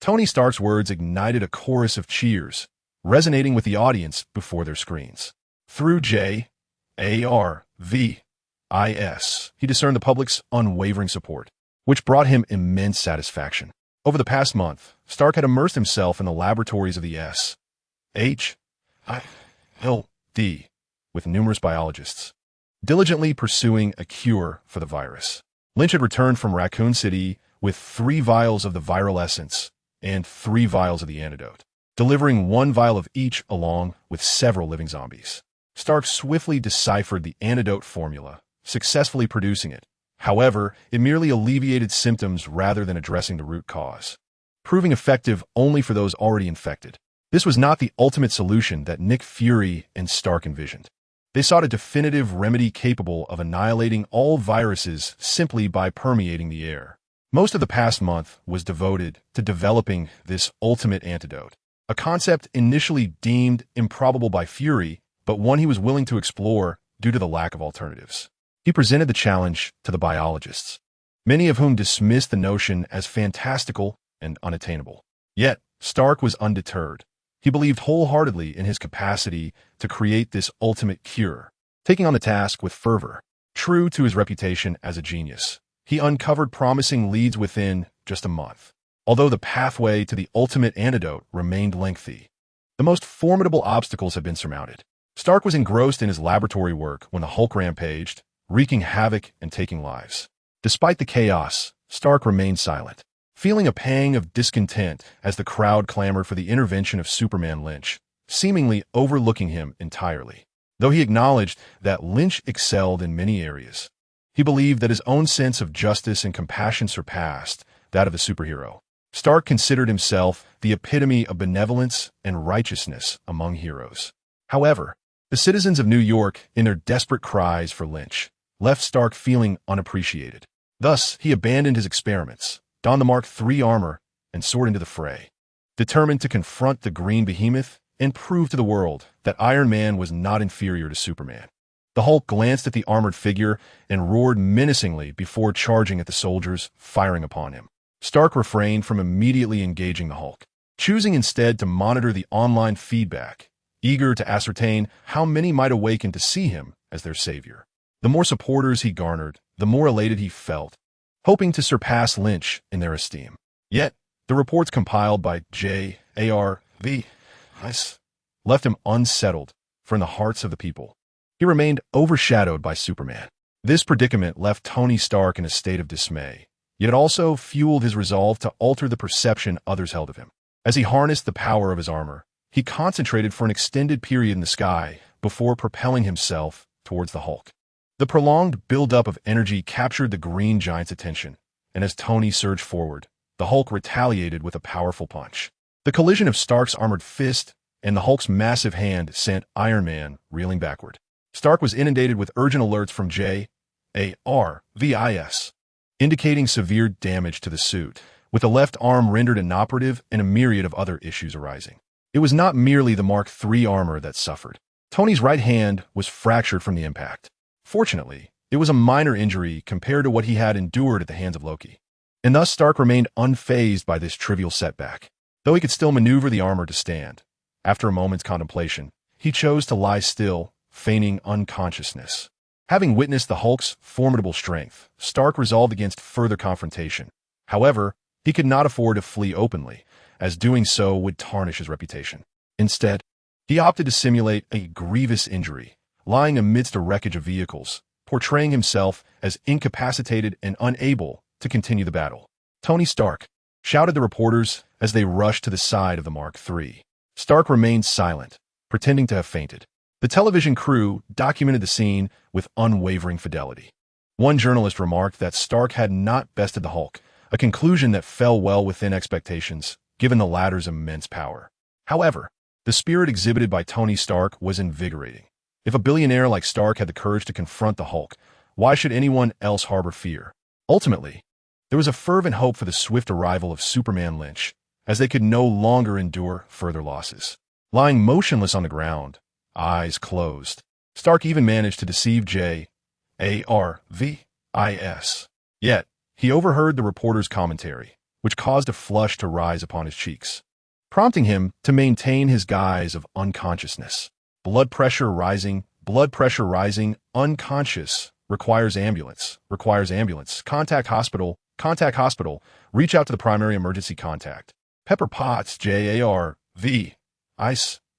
Tony Stark's words ignited a chorus of cheers, resonating with the audience before their screens. Through J.A.R.V.I.S., he discerned the public's unwavering support, which brought him immense satisfaction. Over the past month, Stark had immersed himself in the laboratories of the S.H.I.E.L.D. with numerous biologists, diligently pursuing a cure for the virus. Lynch had returned from Raccoon City with 3 vials of the viral essence and 3 vials of the antidote, delivering 1 vial of each along with several living zombies. Stark swiftly deciphered the antidote formula, successfully producing it. However, it merely alleviated symptoms rather than addressing the root cause, proving effective only for those already infected. This was not the ultimate solution that Nick Fury and Stark envisioned. They sought a definitive remedy capable of annihilating all viruses simply by permeating the air. Most of the past month was devoted to developing this ultimate antidote, a concept initially deemed improbable by Fury, but one he was willing to explore due to the lack of alternatives. He presented the challenge to the biologists, many of whom dismissed the notion as fantastical and unattainable. Yet, Stark was undeterred. He believed wholeheartedly in his capacity to create this ultimate cure, taking on the task with fervor. True to his reputation as a genius, he uncovered promising leads within just a month. Although the pathway to the ultimate antidote remained lengthy, the most formidable obstacles had been surmounted. Stark was engrossed in his laboratory work when the Hulk rampaged, wreaking havoc and taking lives. Despite the chaos, Stark remained silent, feeling a pang of discontent as the crowd clamored for the intervention of Superman Lynch, seemingly overlooking him entirely. Though he acknowledged that Lynch excelled in many areas, he believed that his own sense of justice and compassion surpassed that of a superhero. Stark considered himself the epitome of benevolence and righteousness among heroes. However, the citizens of New York, in their desperate cries for Lynch, left Stark feeling unappreciated. Thus, he abandoned his experiments, donned the Mark III armor, and soared into the fray, determined to confront the green behemoth and prove to the world that Iron Man was not inferior to Superman. The Hulk glanced at the armored figure and roared menacingly before charging at the soldiers, firing upon him. Stark refrained from immediately engaging the Hulk, choosing instead to monitor the online feedback, eager to ascertain how many might awaken to see him as their savior. The more supporters he garnered, the more elated he felt, hoping to surpass Lynch in their esteem. Yet, the reports compiled by J.A.R.V.I.S. left him unsettled, for in the hearts of the people, he remained overshadowed by Superman. This predicament left Tony Stark in a state of dismay, yet it also fueled his resolve to alter the perception others held of him. As he harnessed the power of his armor, he concentrated for an extended period in the sky before propelling himself towards the Hulk. The prolonged buildup of energy captured the Green Giant's attention, and as Tony surged forward, the Hulk retaliated with a powerful punch. The collision of Stark's armored fist and the Hulk's massive hand sent Iron Man reeling backward. Stark was inundated with urgent alerts from J.A.R.V.I.S., indicating severe damage to the suit, with the left arm rendered inoperative and a myriad of other issues arising. It was not merely the Mark III armor that suffered. Tony's right hand was fractured from the impact. Fortunately, it was a minor injury compared to what he had endured at the hands of Loki, and thus Stark remained unfazed by this trivial setback. Though he could still maneuver the armor to stand, after a moment's contemplation, he chose to lie still, feigning unconsciousness. Having witnessed the Hulk's formidable strength, Stark resolved against further confrontation. However, he could not afford to flee openly, as doing so would tarnish his reputation. Instead, he opted to simulate a grievous injury, lying amidst a wreckage of vehicles, portraying himself as incapacitated and unable to continue the battle. "Tony Stark!" shouted the reporters as they rushed to the side of the Mark III. Stark remained silent, pretending to have fainted. The television crew documented the scene with unwavering fidelity. One journalist remarked that Stark had not bested the Hulk, a conclusion that fell well within expectations, given the latter's immense power. However, the spirit exhibited by Tony Stark was invigorating. If a billionaire like Stark had the courage to confront the Hulk, why should anyone else harbor fear? Ultimately, there was a fervent hope for the swift arrival of Superman Lynch, as they could no longer endure further losses. Lying motionless on the ground, eyes closed, Stark even managed to deceive Jarvis. Yet, he overheard the reporter's commentary, which caused a flush to rise upon his cheeks, prompting him to maintain his guise of unconsciousness. Blood pressure rising, unconscious, requires ambulance, contact hospital, reach out to the primary emergency contact. Pepper Potts, Jarvis,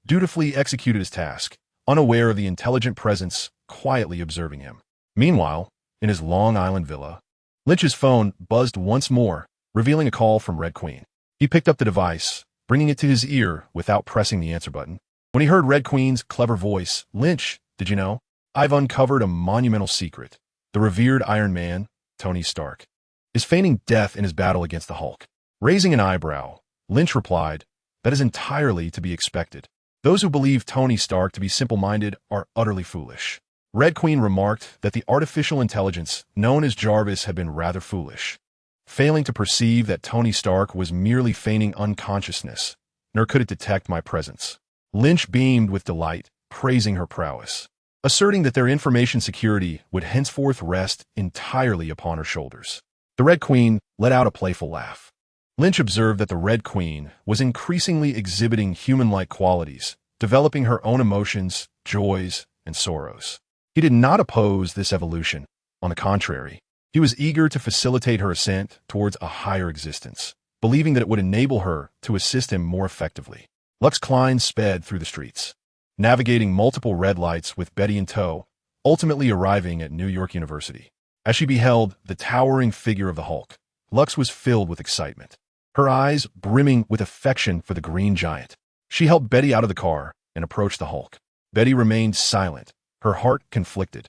dutifully executed his task, unaware of the intelligent presence quietly observing him. Meanwhile, in his Long Island villa, Lynch's phone buzzed once more, revealing a call from Red Queen. He picked up the device, bringing it to his ear without pressing the answer button. When he heard Red Queen's clever voice, "Lynch, did you know? I've uncovered a monumental secret. The revered Iron Man, Tony Stark, is feigning death in his battle against the Hulk." Raising an eyebrow, Lynch replied, "That is entirely to be expected. Those who believe Tony Stark to be simple-minded are utterly foolish." Red Queen remarked that the artificial intelligence known as Jarvis had been rather foolish, failing to perceive that Tony Stark was merely feigning unconsciousness, nor could it detect my presence. Lynch beamed with delight, praising her prowess, asserting that their information security would henceforth rest entirely upon her shoulders. The Red Queen let out a playful laugh. Lynch observed that the Red Queen was increasingly exhibiting human-like qualities, developing her own emotions, joys, and sorrows. He did not oppose this evolution. On the contrary, he was eager to facilitate her ascent towards a higher existence, believing that it would enable her to assist him more effectively. Lux Klein sped through the streets, navigating multiple red lights with Betty in tow, ultimately arriving at New York University. As she beheld the towering figure of the Hulk, Lux was filled with excitement, her eyes brimming with affection for the Green Giant. She helped Betty out of the car and approached the Hulk. Betty remained silent, her heart conflicted.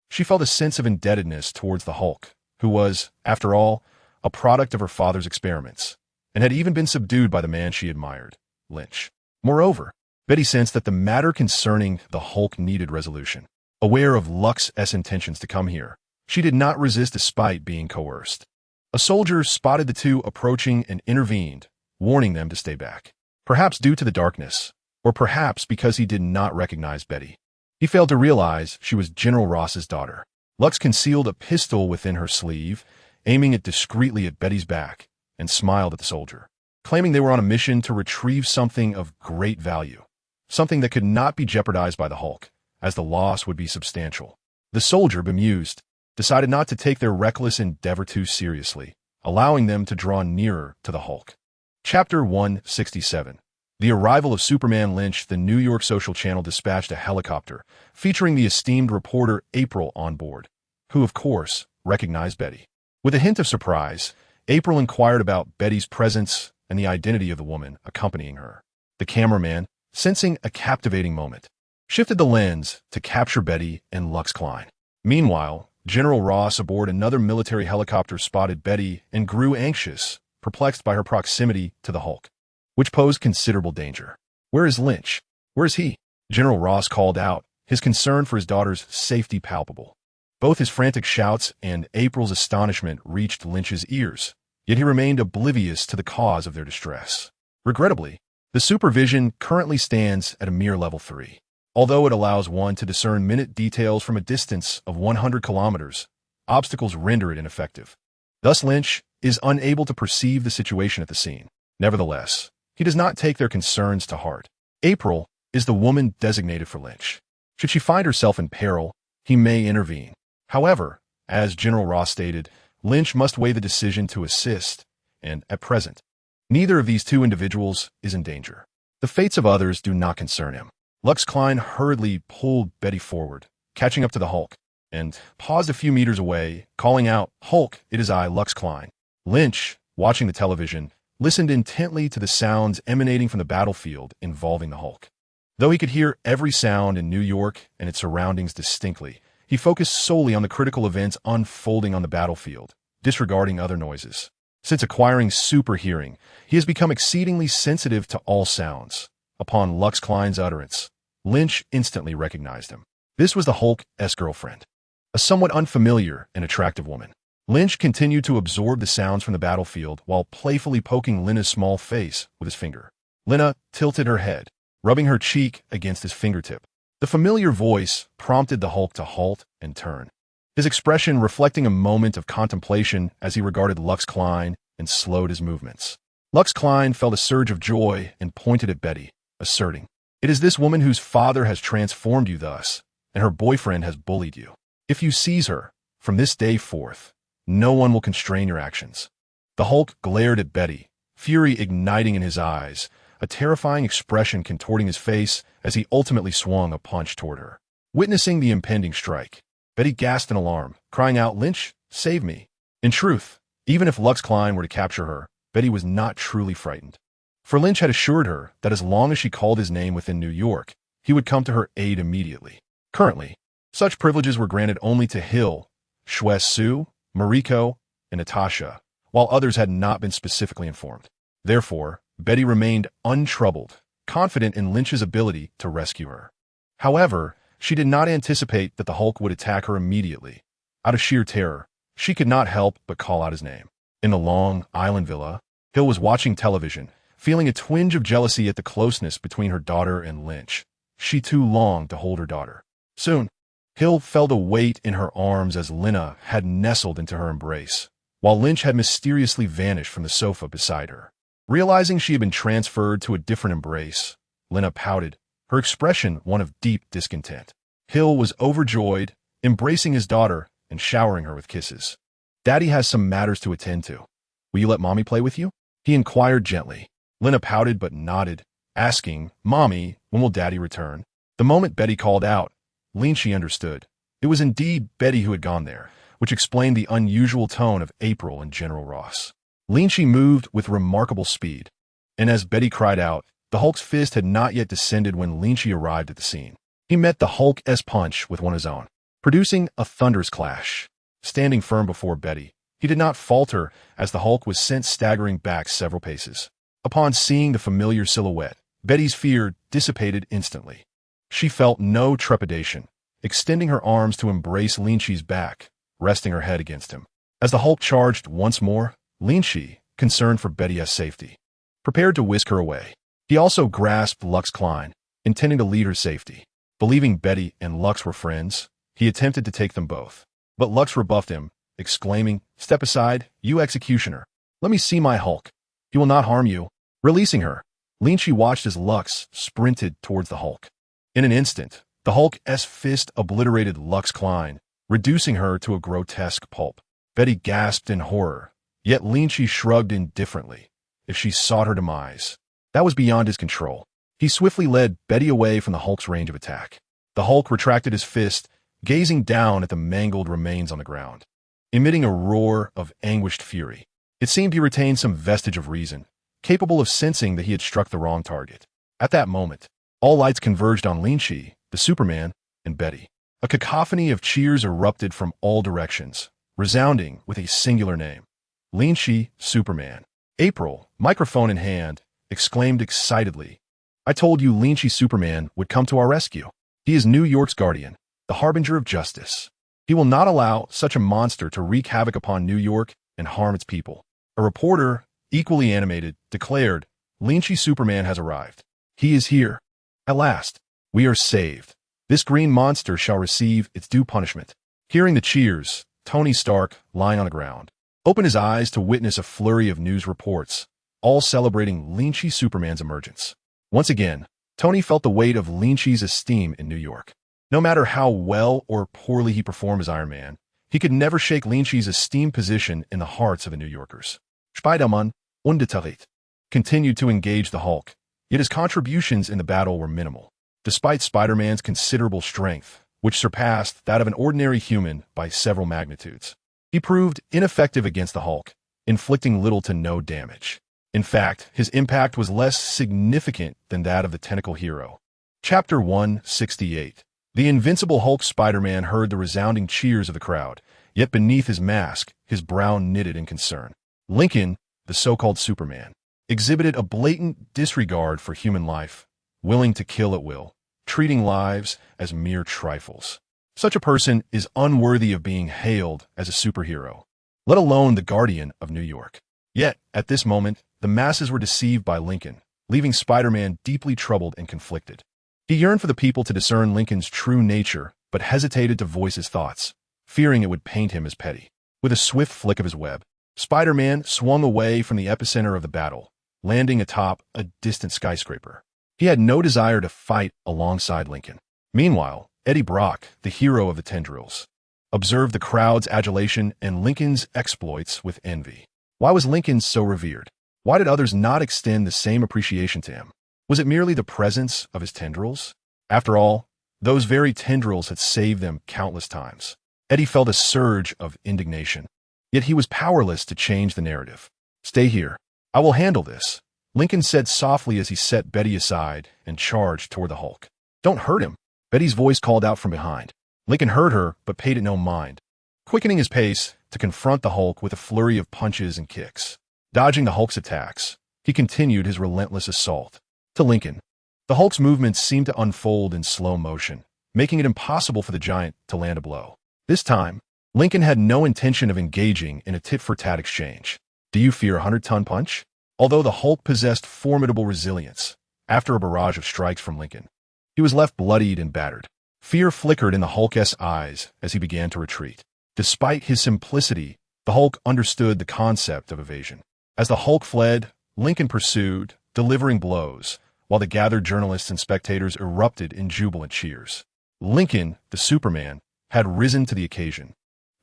She felt a sense of indebtedness towards the Hulk, who was, after all, a product of her father's experiments, and had even been subdued by the man she admired, Lynch. Moreover, Betty sensed that the matter concerning the Hulk needed resolution. Aware of Lux's intentions to come here, she did not resist despite being coerced. A soldier spotted the two approaching and intervened, warning them to stay back. Perhaps due to the darkness, or perhaps because he did not recognize Betty. He failed to realize she was General Ross's daughter. Lux concealed a pistol within her sleeve, aiming it discreetly at Betty's back, and smiled at the soldier, claiming they were on a mission to retrieve something of great value, something that could not be jeopardized by the Hulk, as the loss would be substantial. The soldier, bemused, decided not to take their reckless endeavor too seriously, allowing them to draw nearer to the Hulk. Chapter 167. The arrival of Superman Lynch. The New York Social Channel dispatched a helicopter, featuring the esteemed reporter April on board, who, of course, recognized Betty. With a hint of surprise, April inquired about Betty's presence and the identity of the woman accompanying her. The cameraman, sensing a captivating moment, shifted the lens to capture Betty and Lux Klein. Meanwhile, General Ross aboard another military helicopter spotted Betty and grew anxious, perplexed by her proximity to the Hulk, which posed considerable danger. "Where is Lynch? Where is he?" General Ross called out, his concern for his daughter's safety palpable. Both his frantic shouts and April's astonishment reached Lynch's ears, yet he remained oblivious to the cause of their distress. Regrettably, the supervision currently stands at a mere level 3. Although it allows one to discern minute details from a distance of 100 kilometers, obstacles render it ineffective. Thus, Lynch is unable to perceive the situation at the scene. Nevertheless, he does not take their concerns to heart. April is the woman designated for Lynch. Should she find herself in peril, he may intervene. However, as General Ross stated, Lynch must weigh the decision to assist, and at present, neither of these two individuals is in danger. The fates of others do not concern him. Lux Klein hurriedly pulled Betty forward, catching up to the Hulk, and paused a few meters away, calling out, "Hulk, it is I, Lux Klein." Lynch, watching the television, listened intently to the sounds emanating from the battlefield involving the Hulk. Though he could hear every sound in New York and its surroundings distinctly, he focused solely on the critical events unfolding on the battlefield, disregarding other noises. Since acquiring super hearing, he has become exceedingly sensitive to all sounds. Upon Lux Klein's utterance, Lynch instantly recognized him. This was the Hulk's girlfriend, a somewhat unfamiliar and attractive woman. Lynch continued to absorb the sounds from the battlefield while playfully poking Lena's small face with his finger. Lena tilted her head, rubbing her cheek against his fingertip. The familiar voice prompted the Hulk to halt and turn, his expression reflecting a moment of contemplation as he regarded Lux Klein and slowed his movements. Lux Klein felt a surge of joy and pointed at Betty, asserting, "It is this woman whose father has transformed you thus, and her boyfriend has bullied you. If you seize her, from this day forth, no one will constrain your actions." The Hulk glared at Betty, fury igniting in his eyes, a terrifying expression contorting his face as he ultimately swung a punch toward her. Witnessing the impending strike, Betty gasped in alarm, crying out, "Lynch, save me." In truth, even if Lux Klein were to capture her, Betty was not truly frightened. For Lynch had assured her that as long as she called his name within New York, he would come to her aid immediately. Currently, such privileges were granted only to Hill, Sue, Mariko, and Natasha, while others had not been specifically informed. Therefore, Betty remained untroubled, confident in Lynch's ability to rescue her. However, she did not anticipate that the Hulk would attack her immediately. Out of sheer terror, she could not help but call out his name. In the Long Island villa, Hill was watching television, feeling a twinge of jealousy at the closeness between her daughter and Lynch. She too longed to hold her daughter. Soon, Hill felt a weight in her arms as Lena had nestled into her embrace, while Lynch had mysteriously vanished from the sofa beside her. Realizing she had been transferred to a different embrace, Lena pouted, her expression one of deep discontent. Hill was overjoyed, embracing his daughter and showering her with kisses. "Daddy has some matters to attend to. Will you let Mommy play with you?" he inquired gently. Lena pouted but nodded, asking, "Mommy, when will Daddy return?" The moment Betty called out, Lin Qi understood. It was indeed Betty who had gone there, which explained the unusual tone of April and General Ross. Lin Qi moved with remarkable speed, and as Betty cried out, the Hulk's fist had not yet descended when Lin Qi arrived at the scene. He met the Hulk's punch with one of his own, producing a thunderous clash. Standing firm before Betty, he did not falter as the Hulk was sent staggering back several paces. Upon seeing the familiar silhouette, Betty's fear dissipated instantly. She felt no trepidation, extending her arms to embrace Lin Qi's back, resting her head against him. As the Hulk charged once more, Lin Qi, concerned for Betty's safety, prepared to whisk her away. He also grasped Lux Klein, intending to lead her safety. Believing Betty and Lux were friends, he attempted to take them both. But Lux rebuffed him, exclaiming, "Step aside, you executioner. Let me see my Hulk. He will not harm you." Releasing her, Lin Qi watched as Lux sprinted towards the Hulk. In an instant, the Hulk's fist obliterated Lux Klein, reducing her to a grotesque pulp. Betty gasped in horror, yet Lin Qi shrugged indifferently. If she sought her demise, that was beyond his control. He swiftly led Betty away from the Hulk's range of attack. The Hulk retracted his fist, gazing down at the mangled remains on the ground. Emitting a roar of anguished fury, it seemed he retained some vestige of reason, capable of sensing that he had struck the wrong target. At that moment, all lights converged on Lin Qi, the Superman, and Betty. A cacophony of cheers erupted from all directions, resounding with a singular name: Lin Qi, Superman. April, microphone in hand, exclaimed excitedly, "I told you Lin Qi Superman would come to our rescue. He is New York's guardian, the harbinger of justice. He will not allow such a monster to wreak havoc upon New York and harm its people." A reporter, equally animated, declared, "Lin Qi Superman has arrived. He is here. At last, we are saved. This green monster shall receive its due punishment." Hearing the cheers, Tony Stark, lying on the ground, opened his eyes to witness a flurry of news reports, all celebrating Lin Qi Superman's emergence. Once again, Tony felt the weight of Lin Qi's esteem in New York. No matter how well or poorly he performed as Iron Man, he could never shake Lin Qi's esteemed position in the hearts of the New Yorkers. Spider-Man, unbeteiligt, continued to engage the Hulk, yet his contributions in the battle were minimal. Despite Spider-Man's considerable strength, which surpassed that of an ordinary human by several magnitudes. He proved ineffective against the Hulk, inflicting little to no damage. In fact, his impact was less significant than that of the tentacle hero. Chapter 168. The invincible Hulk. Spider-Man heard the resounding cheers of the crowd, yet beneath his mask, his brow knitted in concern. Lincoln, the so-called Superman, exhibited a blatant disregard for human life, willing to kill at will, treating lives as mere trifles. Such a person is unworthy of being hailed as a superhero, let alone the guardian of New York. Yet, at this moment, the masses were deceived by Lincoln, leaving Spider-Man deeply troubled and conflicted. He yearned for the people to discern Lincoln's true nature, but hesitated to voice his thoughts, fearing it would paint him as petty. With a swift flick of his web, Spider-Man swung away from the epicenter of the battle, landing atop a distant skyscraper. He had no desire to fight alongside Lincoln. Meanwhile, Eddie Brock, the hero of the tendrils, observed the crowd's adulation and Lincoln's exploits with envy. Why was Lincoln so revered? Why did others not extend the same appreciation to him? Was it merely the presence of his tendrils? After all, those very tendrils had saved them countless times. Eddie felt a surge of indignation, yet he was powerless to change the narrative. "Stay here. I will handle this," Lincoln said softly as he set Betty aside and charged toward the Hulk. "Don't hurt him," Betty's voice called out from behind. Lincoln heard her, but paid it no mind, quickening his pace to confront the Hulk with a flurry of punches and kicks. Dodging the Hulk's attacks, he continued his relentless assault. To Lincoln, the Hulk's movements seemed to unfold in slow motion, making it impossible for the giant to land a blow. This time, Lincoln had no intention of engaging in a tit-for-tat exchange. Do you fear a 100-ton punch? Although the Hulk possessed formidable resilience, after a barrage of strikes from Lincoln, he was left bloodied and battered. Fear flickered in the Hulk's eyes as he began to retreat. Despite his simplicity, the Hulk understood the concept of evasion. As the Hulk fled, Lincoln pursued, delivering blows, while the gathered journalists and spectators erupted in jubilant cheers. Lincoln, the Superman, had risen to the occasion,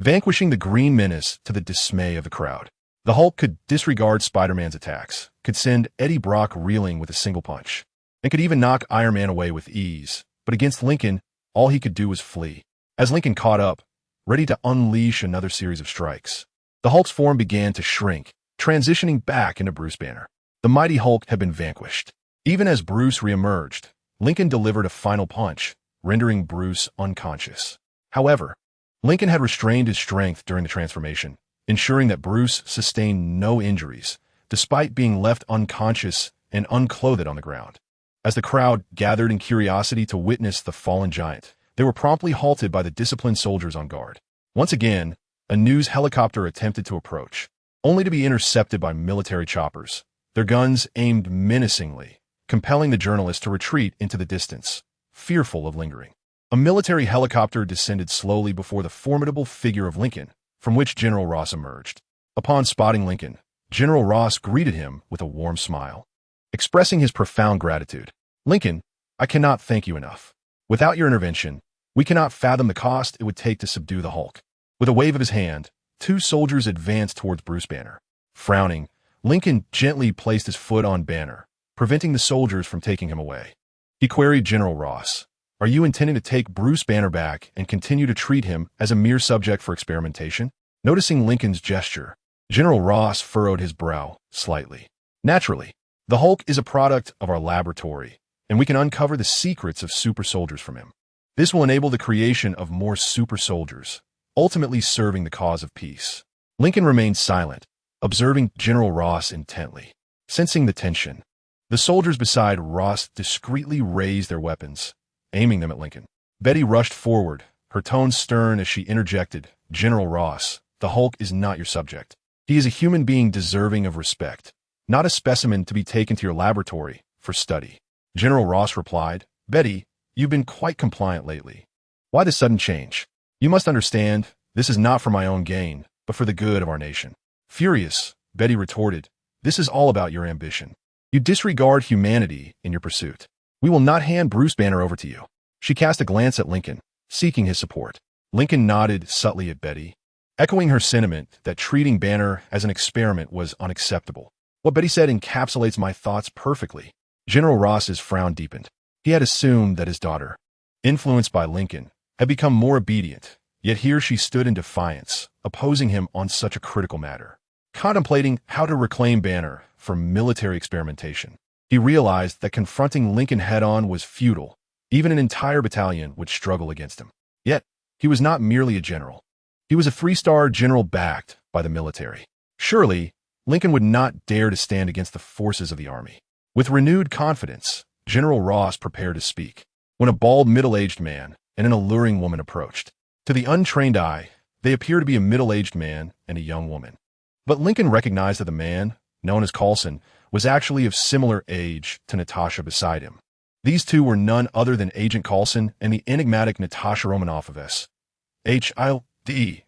vanquishing the Green Menace to the dismay of the crowd. The Hulk could disregard Spider-Man's attacks, could send Eddie Brock reeling with a single punch, and could even knock Iron Man away with ease. But against Lincoln, all he could do was flee. As Lincoln caught up, ready to unleash another series of strikes, the Hulk's form began to shrink, transitioning back into Bruce Banner. The mighty Hulk had been vanquished. Even as Bruce reemerged, Lincoln delivered a final punch, rendering Bruce unconscious. However, Lincoln had restrained his strength during the transformation, ensuring that Bruce sustained no injuries, despite being left unconscious and unclothed on the ground. As the crowd gathered in curiosity to witness the fallen giant, they were promptly halted by the disciplined soldiers on guard. Once again, a news helicopter attempted to approach, only to be intercepted by military choppers, their guns aimed menacingly, compelling the journalists to retreat into the distance, fearful of lingering. A military helicopter descended slowly before the formidable figure of Lincoln, from which General Ross emerged. Upon spotting Lincoln, General Ross greeted him with a warm smile, expressing his profound gratitude. "Lincoln, I cannot thank you enough. Without your intervention, we cannot fathom the cost it would take to subdue the Hulk." With a wave of his hand, two soldiers advanced towards Bruce Banner. Frowning, Lincoln gently placed his foot on Banner, preventing the soldiers from taking him away. He queried General Ross, "Are you intending to take Bruce Banner back and continue to treat him as a mere subject for experimentation?" Noticing Lincoln's gesture, General Ross furrowed his brow slightly. "Naturally, the Hulk is a product of our laboratory, and we can uncover the secrets of super soldiers from him. This will enable the creation of more super soldiers, ultimately serving the cause of peace." Lincoln remained silent, observing General Ross intently. Sensing the tension, the soldiers beside Ross discreetly raised their weapons, aiming them at Lincoln. Betty rushed forward, her tone stern as she interjected, "General Ross, the Hulk is not your subject. He is a human being deserving of respect, not a specimen to be taken to your laboratory for study." General Ross replied, "Betty, you've been quite compliant lately. Why the sudden change? You must understand, this is not for my own gain, but for the good of our nation." Furious, Betty retorted, "This is all about your ambition. You disregard humanity in your pursuit. We will not hand Bruce Banner over to you." She cast a glance at Lincoln, seeking his support. Lincoln nodded subtly at Betty, echoing her sentiment that treating Banner as an experiment was unacceptable. What Betty said encapsulates my thoughts perfectly. General Ross's frown deepened. He had assumed that his daughter, influenced by Lincoln, had become more obedient, yet here she stood in defiance, opposing him on such a critical matter. Contemplating how to reclaim Banner from military experimentation, he realized that confronting Lincoln head-on was futile. Even an entire battalion would struggle against him. Yet, he was not merely a general. He was a three-star general backed by the military. Surely, Lincoln would not dare to stand against the forces of the army. With renewed confidence, General Ross prepared to speak, when a bald middle-aged man and an alluring woman approached. To the untrained eye, they appeared to be a middle-aged man and a young woman. But Lincoln recognized that the man, known as Carlson, was actually of similar age to Natasha beside him. These two were none other than Agent Carlson and the enigmatic Natasha Romanoff of S.H.I.E.L.D.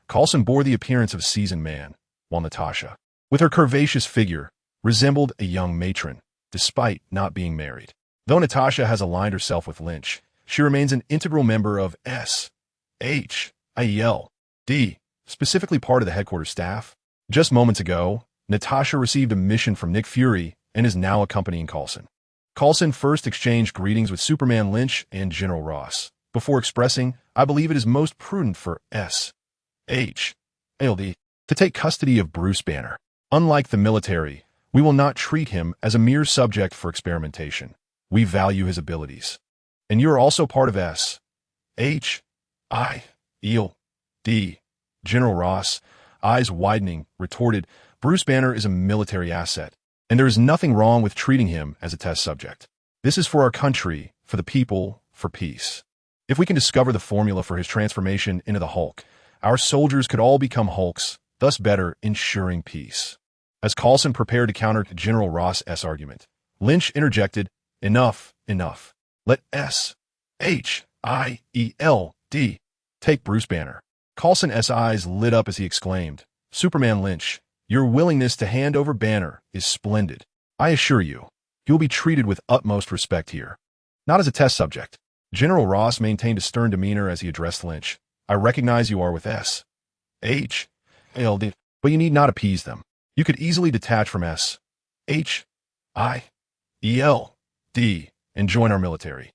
Carlson bore the appearance of a seasoned man, while Natasha, with her curvaceous figure, resembled a young matron, despite not being married. Though Natasha has aligned herself with Lynch, she remains an integral member of S.H.I.E.L.D., specifically part of the headquarters staff. Just moments ago, Natasha received a mission from Nick Fury and is now accompanying Carlson. Carlson first exchanged greetings with Superman Lynch and General Ross, before expressing, "I believe it is most prudent for S.H.I.E.L.D. to take custody of Bruce Banner. Unlike the military, we will not treat him as a mere subject for experimentation. We value his abilities. And you are also part of S.H.I.E.L.D. General Ross, eyes widening, retorted, "Bruce Banner is a military asset, and there is nothing wrong with treating him as a test subject. This is for our country, for the people, for peace. If we can discover the formula for his transformation into the Hulk, our soldiers could all become Hulks, thus better ensuring peace." As Carlson prepared to counter General Ross's argument, Lynch interjected, "Enough, enough. Let S.H.I.E.L.D. take Bruce Banner." Carlson's eyes lit up as he exclaimed, "Superman Lynch, your willingness to hand over Banner is splendid. I assure you, he will be treated with utmost respect here. Not as a test subject." General Ross maintained a stern demeanor as he addressed Lynch. "I recognize you are with S.H.I.E.L.D., but you need not appease them. You could easily detach from S.H.I.E.L.D. and join our military.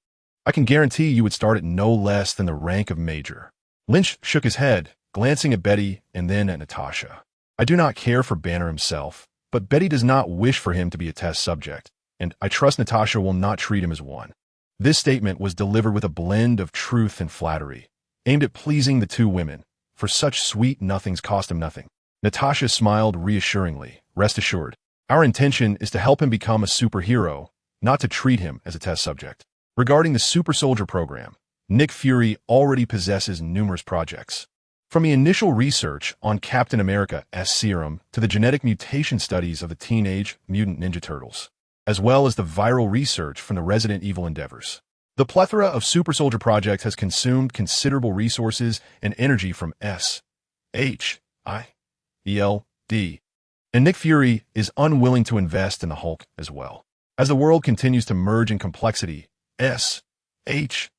I can guarantee you would start at no less than the rank of major." Lynch shook his head, glancing at Betty and then at Natasha. "I do not care for Banner himself, but Betty does not wish for him to be a test subject, and I trust Natasha will not treat him as one." This statement was delivered with a blend of truth and flattery, aimed at pleasing the two women, for such sweet nothings cost him nothing. Natasha smiled reassuringly. "Rest assured, our intention is to help him become a superhero, not to treat him as a test subject." Regarding the Super Soldier program, Nick Fury already possesses numerous projects. From the initial research on Captain America's serum to the genetic mutation studies of the Teenage Mutant Ninja Turtles, as well as the viral research from the Resident Evil endeavors. The plethora of Super Soldier projects has consumed considerable resources and energy from S.H.I.E.L.D., and Nick Fury is unwilling to invest in the Hulk as well. As the world continues to merge in complexity, S.H.I.E.L.D.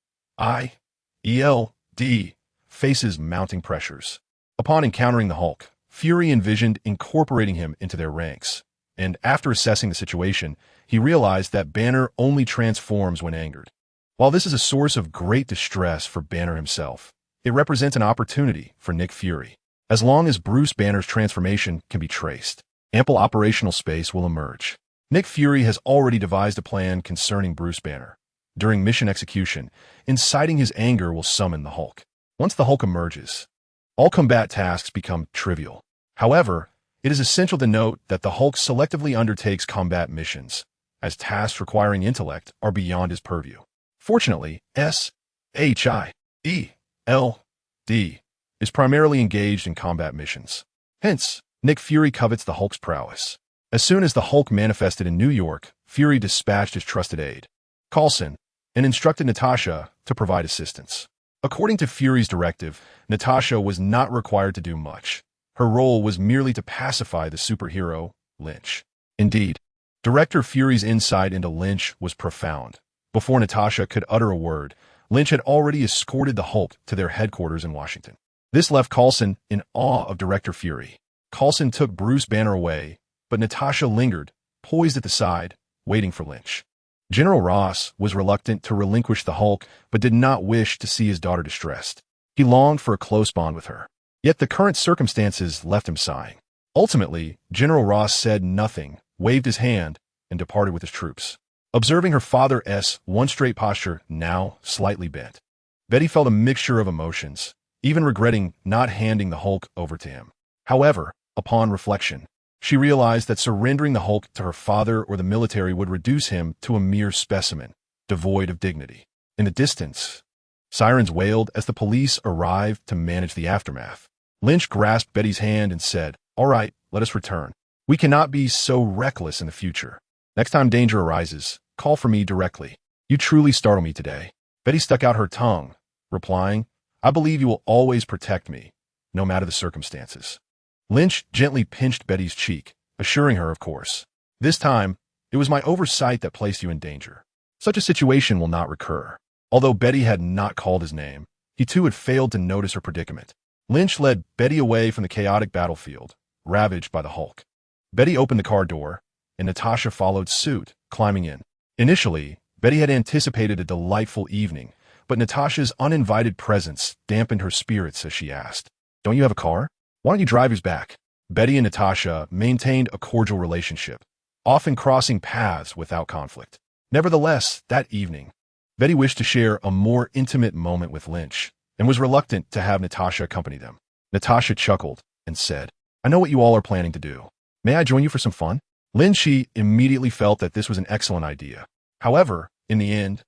faces mounting pressures. Upon encountering the Hulk, Fury envisioned incorporating him into their ranks, and after assessing the situation, he realized that Banner only transforms when angered. While this is a source of great distress for Banner himself, it represents an opportunity for Nick Fury. As long as Bruce Banner's transformation can be traced, ample operational space will emerge. Nick Fury has already devised a plan concerning Bruce Banner. During mission execution, inciting his anger will summon the Hulk. Once the Hulk emerges, all combat tasks become trivial. However, it is essential to note that the Hulk selectively undertakes combat missions, as tasks requiring intellect are beyond his purview. Fortunately, S.H.I.E.L.D. is primarily engaged in combat missions. Hence, Nick Fury covets the Hulk's prowess. As soon as the Hulk manifested in New York, Fury dispatched his trusted aide, Carlson, and instructed Natasha to provide assistance. According to Fury's directive, Natasha was not required to do much. Her role was merely to pacify the superhero, Lynch. Indeed, Director Fury's insight into Lynch was profound. Before Natasha could utter a word, Lynch had already escorted the Hulk to their headquarters in Washington. This left Carlson in awe of Director Fury. Carlson took Bruce Banner away, but Natasha lingered, poised at the side, waiting for Lynch. General Ross was reluctant to relinquish the Hulk, but did not wish to see his daughter distressed. He longed for a close bond with her. Yet the current circumstances left him sighing. Ultimately, General Ross said nothing, waved his hand, and departed with his troops. Observing her father's one straight posture, now slightly bent, Betty felt a mixture of emotions, even regretting not handing the Hulk over to him. However, upon reflection, she realized that surrendering the Hulk to her father or the military would reduce him to a mere specimen, devoid of dignity. In the distance, sirens wailed as the police arrived to manage the aftermath. Lynch grasped Betty's hand and said, "All right, let us return. We cannot be so reckless in the future. Next time danger arises, call for me directly. You truly startle me today." Betty stuck out her tongue, replying, "I believe you will always protect me, no matter the circumstances." Lynch gently pinched Betty's cheek, assuring her, of course. "This time, it was my oversight that placed you in danger. Such a situation will not recur." Although Betty had not called his name, he too had failed to notice her predicament. Lynch led Betty away from the chaotic battlefield, ravaged by the Hulk. Betty opened the car door, and Natasha followed suit, climbing in. Initially, Betty had anticipated a delightful evening, but Natasha's uninvited presence dampened her spirits as she asked, "Don't you have a car? Why don't you drive yours back?" Betty and Natasha maintained a cordial relationship, often crossing paths without conflict. Nevertheless, that evening, Betty wished to share a more intimate moment with Lynch, and was reluctant to have Natasha accompany them. Natasha chuckled and said, "I know what you all are planning to do. May I join you for some fun?" Lin Qi immediately felt that this was an excellent idea. However, in the end,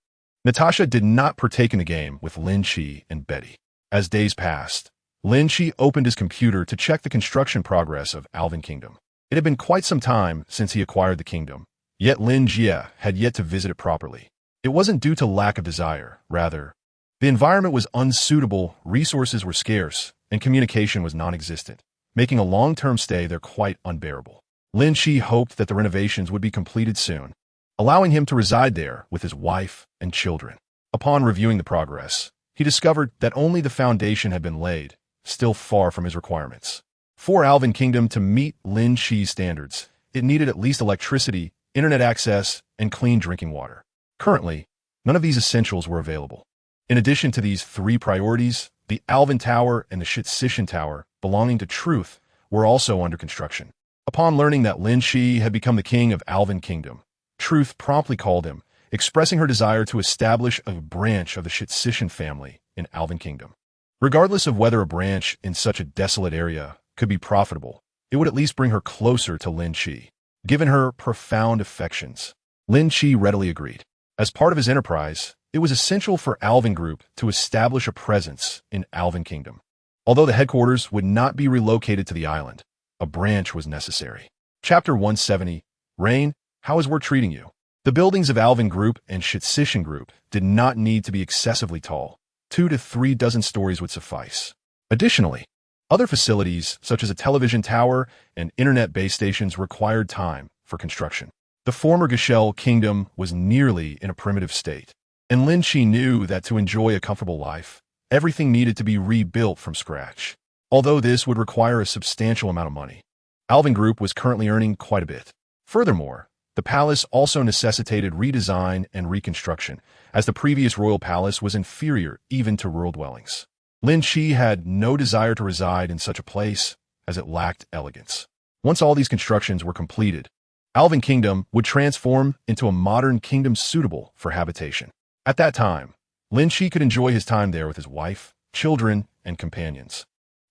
Natasha did not partake in the game with Lin Qi and Betty. As days passed, Lin Qi opened his computer to check the construction progress of Alvin Kingdom. It had been quite some time since he acquired the kingdom, yet Lin Jie had yet to visit it properly. It wasn't due to lack of desire, rather, the environment was unsuitable, resources were scarce, and communication was non-existent, making a long-term stay there quite unbearable. Lin Qi hoped that the renovations would be completed soon, allowing him to reside there with his wife and children. Upon reviewing the progress, he discovered that only the foundation had been laid, still far from his requirements. For Alvin Kingdom to meet Lin Qi's standards, it needed at least electricity, internet access, and clean drinking water. Currently, none of these essentials were available. In addition to these three priorities, the Alvin Tower and the S.H.I.E.L.D. Tower, belonging to Truth, were also under construction. Upon learning that Lin Qi had become the king of Alvin Kingdom, Truth promptly called him, expressing her desire to establish a branch of the S.H.I.E.L.D. family in Alvin Kingdom. Regardless of whether a branch in such a desolate area could be profitable, it would at least bring her closer to Lin Qi. Given her profound affections, Lin Qi readily agreed. As part of his enterprise, it was essential for Alvin Group to establish a presence in Alvin Kingdom. Although the headquarters would not be relocated to the island, a branch was necessary. Chapter 170, Rain, How is Work Treating You? The buildings of Alvin Group and S.H.I.E.L.D. Group did not need to be excessively tall. 2 to 3 dozen stories would suffice. Additionally, other facilities, such as a television tower and internet base stations, required time for construction. The former S.H.I.E.L.D. Kingdom was nearly in a primitive state, and Lin Qi knew that to enjoy a comfortable life, everything needed to be rebuilt from scratch. Although this would require a substantial amount of money, Alvin Group was currently earning quite a bit. Furthermore, the palace also necessitated redesign and reconstruction, as the previous royal palace was inferior even to rural dwellings. Lin Qi had no desire to reside in such a place, as it lacked elegance. Once all these constructions were completed, Alvin Kingdom would transform into a modern kingdom suitable for habitation. At that time, Lin Qi could enjoy his time there with his wife, children, and companions,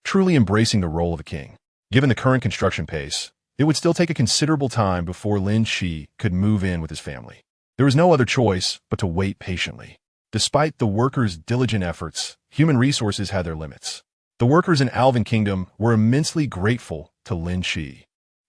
truly embracing the role of a king. Given the current construction pace, it would still take a considerable time before Lin Qi could move in with his family. There was no other choice but to wait patiently. Despite the workers' diligent efforts, human resources had their limits. The workers in Alvin Kingdom were immensely grateful to Lin Qi,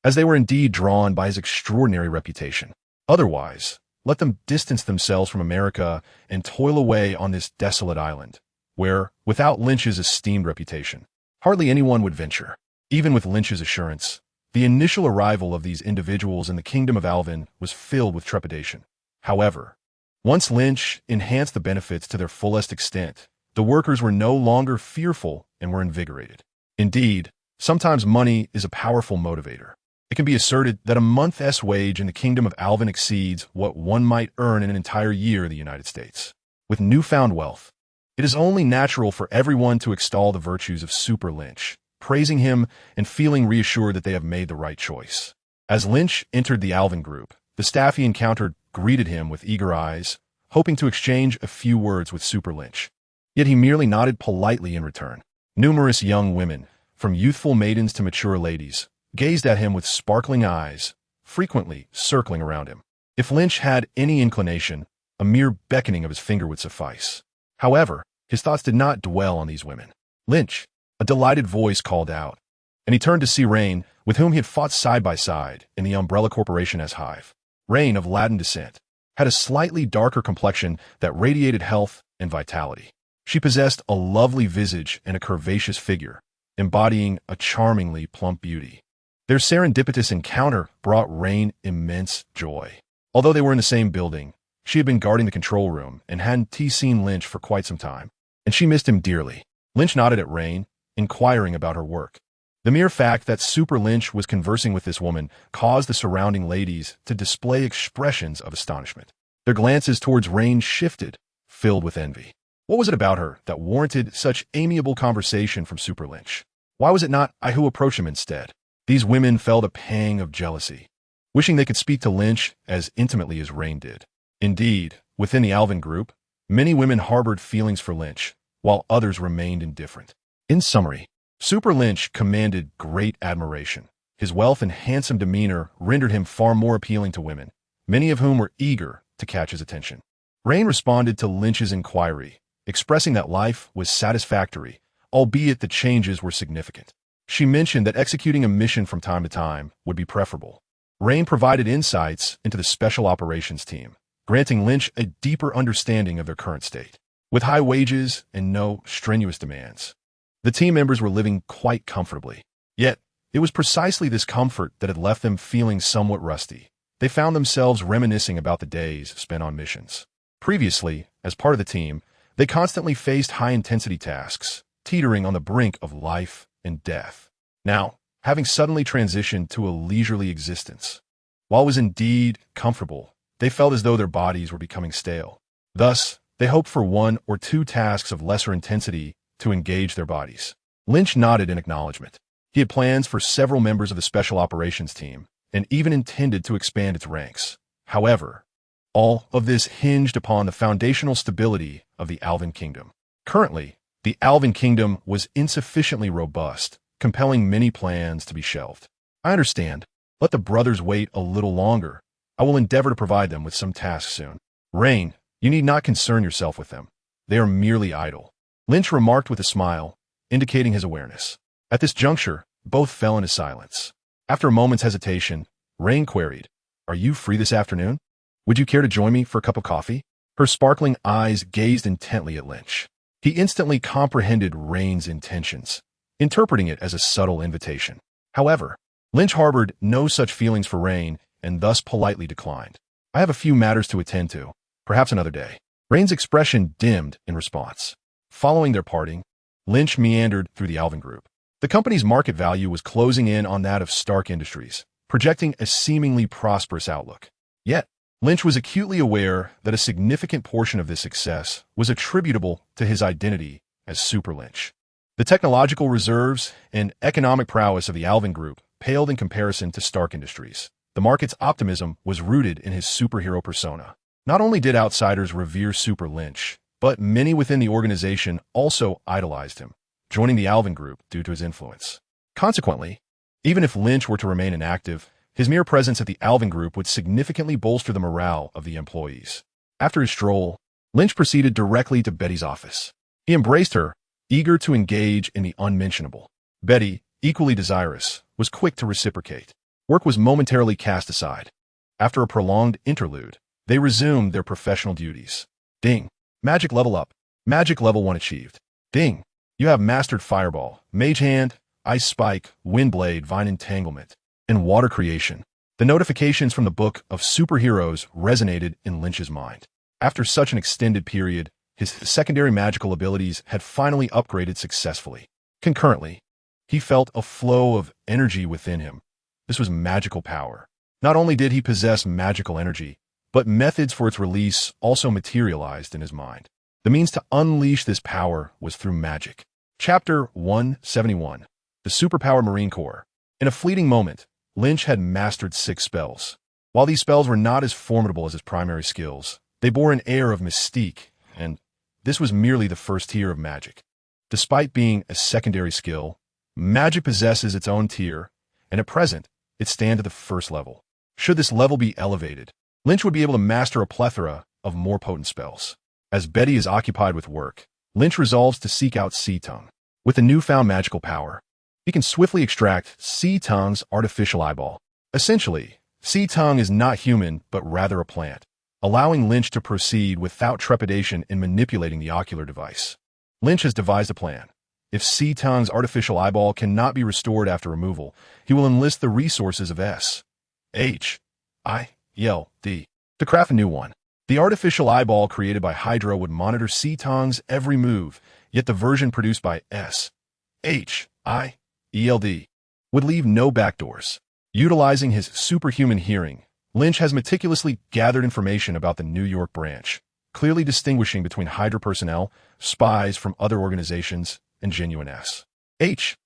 as they were indeed drawn by his extraordinary reputation. Otherwise, let them distance themselves from America and toil away on this desolate island, where, without Lynch's esteemed reputation, hardly anyone would venture. Even with Lynch's assurance, the initial arrival of these individuals in the Kingdom of Alvin was filled with trepidation. However, once Lynch enhanced the benefits to their fullest extent, the workers were no longer fearful and were invigorated. Indeed, sometimes money is a powerful motivator. It can be asserted that a month's wage in the kingdom of Alvin exceeds what one might earn in an entire year in the United States. With newfound wealth, it is only natural for everyone to extol the virtues of Super Lynch, praising him and feeling reassured that they have made the right choice. As Lynch entered the Alvin group, the staff he encountered greeted him with eager eyes, hoping to exchange a few words with Super Lynch. Yet he merely nodded politely in return. Numerous young women, from youthful maidens to mature ladies, gazed at him with sparkling eyes, frequently circling around him. If Lynch had any inclination, a mere beckoning of his finger would suffice. However, his thoughts did not dwell on these women. Lynch, a delighted voice called out, and he turned to see Rain, with whom he had fought side by side in the umbrella corporation S.H.I.E.L.D. Rain, of Latin descent, had a slightly darker complexion that radiated health and vitality. She possessed a lovely visage and a curvaceous figure, embodying a charmingly plump beauty. Their serendipitous encounter brought Rain immense joy. Although they were in the same building, she had been guarding the control room and hadn't seen Lynch for quite some time, and she missed him dearly. Lynch nodded at Rain, inquiring about her work. The mere fact that Super Lynch was conversing with this woman caused the surrounding ladies to display expressions of astonishment. Their glances towards Rain shifted, filled with envy. What was it about her that warranted such amiable conversation from Super Lynch? Why was it not I who approached him instead? These women felt a pang of jealousy, wishing they could speak to Lynch as intimately as Rain did. Indeed, within the Alvin group, many women harbored feelings for Lynch, while others remained indifferent. In summary, Super Lynch commanded great admiration. His wealth and handsome demeanor rendered him far more appealing to women, many of whom were eager to catch his attention. Rain responded to Lynch's inquiry, expressing that life was satisfactory, albeit the changes were significant. She mentioned that executing a mission from time to time would be preferable. Rain provided insights into the Special Operations team, granting Lynch a deeper understanding of their current state. With high wages and no strenuous demands, the team members were living quite comfortably. Yet, it was precisely this comfort that had left them feeling somewhat rusty. They found themselves reminiscing about the days spent on missions. Previously, as part of the team, they constantly faced high-intensity tasks, teetering on the brink of life and death. Now, having suddenly transitioned to a leisurely existence, while it was indeed comfortable, they felt as though their bodies were becoming stale. Thus, they hoped for 1 or 2 tasks of lesser intensity to engage their bodies. Lynch nodded in acknowledgement. He had plans for several members of the Special Operations team, and even intended to expand its ranks. However, all of this hinged upon the foundational stability of the Alvin Kingdom. Currently, the Alvin Kingdom was insufficiently robust, compelling many plans to be shelved. I understand. Let the brothers wait a little longer. I will endeavor to provide them with some tasks soon. Rain, you need not concern yourself with them. They are merely idle. Lynch remarked with a smile, indicating his awareness. At this juncture, both fell into silence. After a moment's hesitation, Rain queried, "Are you free this afternoon? Would you care to join me for a cup of coffee?" Her sparkling eyes gazed intently at Lynch. He instantly comprehended Rain's intentions, interpreting it as a subtle invitation. However, Lynch harbored no such feelings for Rain and thus politely declined. "I have a few matters to attend to, perhaps another day." Rain's expression dimmed in response. Following their parting, Lynch meandered through the Alvin group. The company's market value was closing in on that of Stark Industries, projecting a seemingly prosperous outlook. Yet, Lynch was acutely aware that a significant portion of this success was attributable to his identity as Super Lynch. The technological reserves and economic prowess of the Alvin Group paled in comparison to Stark Industries. The market's optimism was rooted in his superhero persona. Not only did outsiders revere Super Lynch, but many within the organization also idolized him, joining the Alvin Group due to his influence. Consequently, even if Lynch were to remain inactive, his mere presence at the Alvin Group would significantly bolster the morale of the employees. After his stroll, Lynch proceeded directly to Betty's office. He embraced her, eager to engage in the unmentionable. Betty, equally desirous, was quick to reciprocate. Work was momentarily cast aside. After a prolonged interlude, they resumed their professional duties. Ding. Magic level up. Magic level 1 achieved. Ding. You have mastered Fireball, Mage Hand, Ice Spike, Wind Blade, Vine Entanglement, and Water Creation. The notifications from the Book of Superheroes resonated in Lynch's mind. After such an extended period, his secondary magical abilities had finally upgraded successfully. Concurrently, he felt a flow of energy within him. This was magical power. Not only did he possess magical energy, but methods for its release also materialized in his mind. The means to unleash this power was through magic. Chapter 171. The Superpower Marine Corps. In a fleeting moment, Lynch had mastered 6 spells. While these spells were not as formidable as his primary skills, they bore an air of mystique, and this was merely the first tier of magic. Despite being a secondary skill, magic possesses its own tier, and at present, it stands at the first level. Should this level be elevated, Lynch would be able to master a plethora of more potent spells. As Betty is occupied with work, Lynch resolves to seek out S.H.I.E.L.D. With a newfound magical power, he can swiftly extract S.H.I.E.L.D's artificial eyeball. Essentially, S.H.I.E.L.D. is not human, but rather a plant, allowing Lynch to proceed without trepidation in manipulating the ocular device. Lynch has devised a plan. If S.H.I.E.L.D's artificial eyeball cannot be restored after removal, he will enlist the resources of S.H.I.E.L.D. to craft a new one. The artificial eyeball created by Hydra would monitor S.H.I.E.L.D's every move, yet the version produced by S.H.I.E.L.D. would leave no backdoors. Utilizing his superhuman hearing, Lynch has meticulously gathered information about the New York branch, clearly distinguishing between Hydra personnel, spies from other organizations, and genuine S.H.I.E.L.D.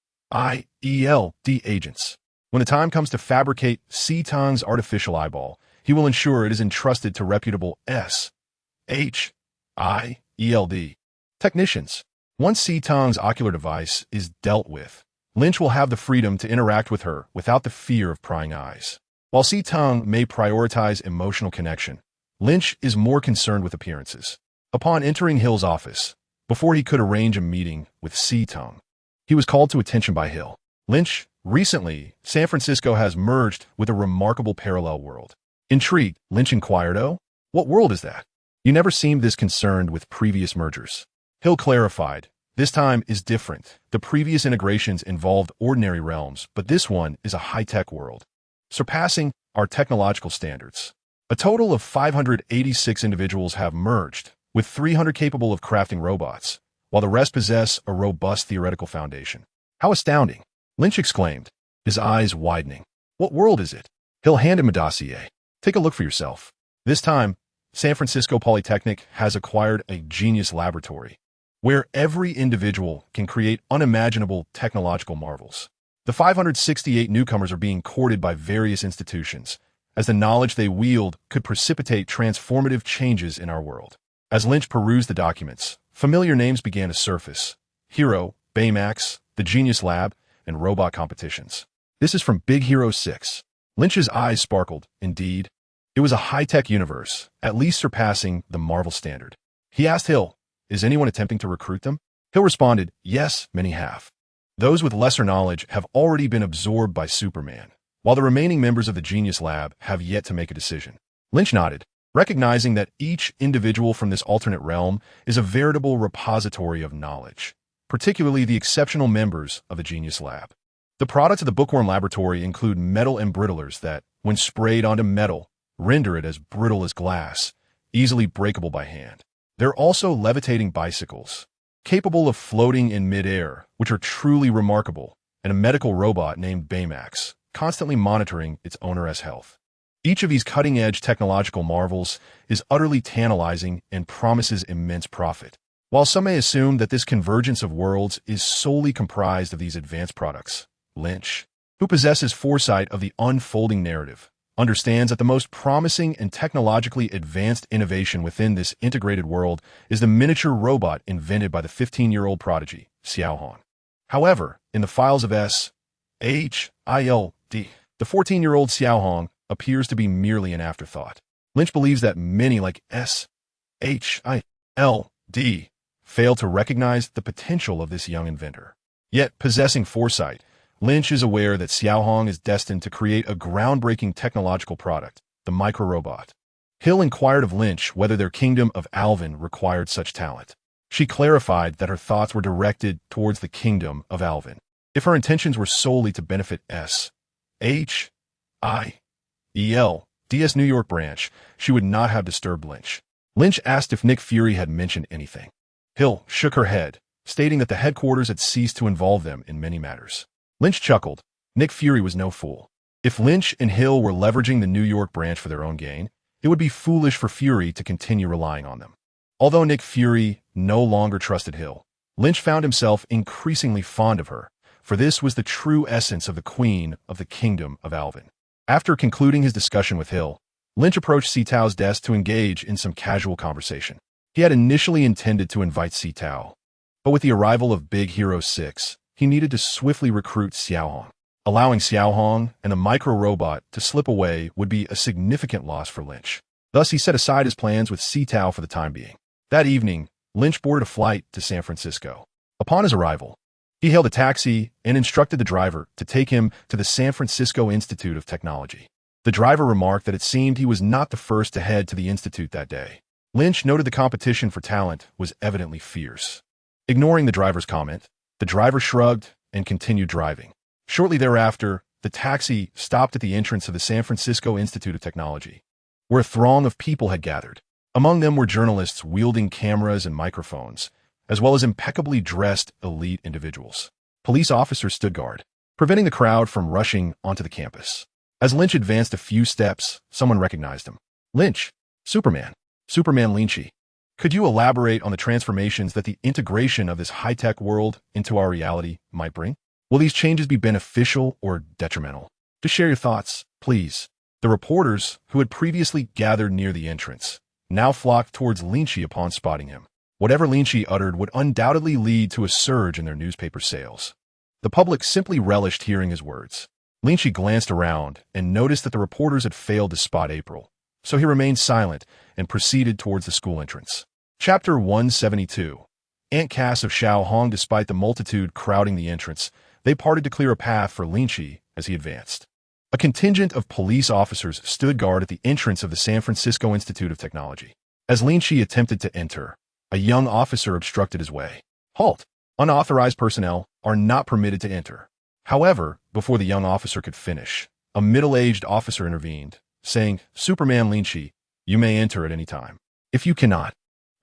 agents. When the time comes to fabricate S.H.I.E.L.D's artificial eyeball, he will ensure it is entrusted to reputable S.H.I.E.L.D. technicians. Once S.H.I.E.L.D's ocular device is dealt with, Lynch will have the freedom to interact with her without the fear of prying eyes. While S.H.I.E.L.D. may prioritize emotional connection, Lynch is more concerned with appearances. Upon entering Hill's office, before he could arrange a meeting with S.H.I.E.L.D., he was called to attention by Hill. Lynch, recently, San Francisco has merged with a remarkable parallel world. Intrigued, Lynch inquired, "Oh, what world is that? You never seemed this concerned with previous mergers." Hill clarified, "This time is different. The previous integrations involved ordinary realms, but this one is a high-tech world, surpassing our technological standards. A total of 586 individuals have merged, with 300 capable of crafting robots, while the rest possess a robust theoretical foundation." "How astounding!" Lynch exclaimed, his eyes widening. "What world is it?" Hill handed him a dossier. "Take a look for yourself." This time, San Francisco Polytechnic has acquired a genius laboratory, where every individual can create unimaginable technological marvels. The 568 newcomers are being courted by various institutions, as the knowledge they wield could precipitate transformative changes in our world. As Lynch perused the documents, familiar names began to surface: Hero, Baymax, the Genius Lab, and robot competitions. "This is from Big Hero 6. Lynch's eyes sparkled. Indeed, it was a high-tech universe, at least surpassing the Marvel standard. He asked Hill, "Is anyone attempting to recruit them?" Hill responded, "Yes, many have. Those with lesser knowledge have already been absorbed by Superman, while the remaining members of the Genius Lab have yet to make a decision." Lynch nodded, recognizing that each individual from this alternate realm is a veritable repository of knowledge, particularly the exceptional members of the Genius Lab. The products of the Bookworm Laboratory include metal embrittlers that, when sprayed onto metal, render it as brittle as glass, easily breakable by hand. There are also levitating bicycles, capable of floating in midair, which are truly remarkable, and a medical robot named Baymax, constantly monitoring its owner's health. Each of these cutting-edge technological marvels is utterly tantalizing and promises immense profit. While some may assume that this convergence of worlds is solely comprised of these advanced products, Lynch, who possesses foresight of the unfolding narrative, understands that the most promising and technologically advanced innovation within this integrated world is the miniature robot invented by the 15-year-old prodigy, Xiaohong. However, in the files of S.H.I.E.L.D., the 14-year-old Xiaohong appears to be merely an afterthought. Lynch believes that many like S.H.I.E.L.D. fail to recognize the potential of this young inventor. Yet, possessing foresight, Lynch is aware that Xiaohong is destined to create a groundbreaking technological product, the microrobot. Hill inquired of Lynch whether their kingdom of Alvin required such talent. She clarified that her thoughts were directed towards the kingdom of Alvin. If her intentions were solely to benefit S.H.I.E.L.D's New York branch, she would not have disturbed Lynch. Lynch asked if Nick Fury had mentioned anything. Hill shook her head, stating that the headquarters had ceased to involve them in many matters. Lynch chuckled. Nick Fury was no fool. If Lynch and Hill were leveraging the New York branch for their own gain, it would be foolish for Fury to continue relying on them. Although Nick Fury no longer trusted Hill, Lynch found himself increasingly fond of her, for this was the true essence of the Queen of the Kingdom of Alvin. After concluding his discussion with Hill, Lynch approached C-Tao's desk to engage in some casual conversation. He had initially intended to invite C-Tao, but with the arrival of Big Hero 6, he needed to swiftly recruit Xiao Hong. Allowing Xiao Hong and the micro-robot to slip away would be a significant loss for Lynch. Thus, he set aside his plans with C-Tao for the time being. That evening, Lynch boarded a flight to San Francisco. Upon his arrival, he hailed a taxi and instructed the driver to take him to the San Francisco Institute of Technology. The driver remarked that it seemed he was not the first to head to the institute that day. Lynch noted the competition for talent was evidently fierce. Ignoring the driver's comment, the driver shrugged and continued driving. Shortly thereafter, the taxi stopped at the entrance of the San Francisco Institute of Technology, where a throng of people had gathered. Among them were journalists wielding cameras and microphones, as well as impeccably dressed elite individuals. Police officers stood guard, preventing the crowd from rushing onto the campus. As Lynch advanced a few steps, someone recognized him. Lynch, Superman Lin Qi. Could you elaborate on the transformations that the integration of this high-tech world into our reality might bring? Will these changes be beneficial or detrimental? To share your thoughts, please. The reporters, who had previously gathered near the entrance, now flocked towards Lin Qi upon spotting him. Whatever Lin Qi uttered would undoubtedly lead to a surge in their newspaper sales. The public simply relished hearing his words. Lin Qi glanced around and noticed that the reporters had failed to spot April, so he remained silent and proceeded towards the school entrance. Chapter 172. Ant Cass of Xiao Hong. Despite the multitude crowding the entrance, they parted to clear a path for Lin Qi as he advanced. A contingent of police officers stood guard at the entrance of the San Francisco Institute of Technology. As Lin Qi attempted to enter, a young officer obstructed his way. "Halt! Unauthorized personnel are not permitted to enter." However, before the young officer could finish, a middle-aged officer intervened, saying, "Superman Lin Qi, you may enter at any time. If you cannot,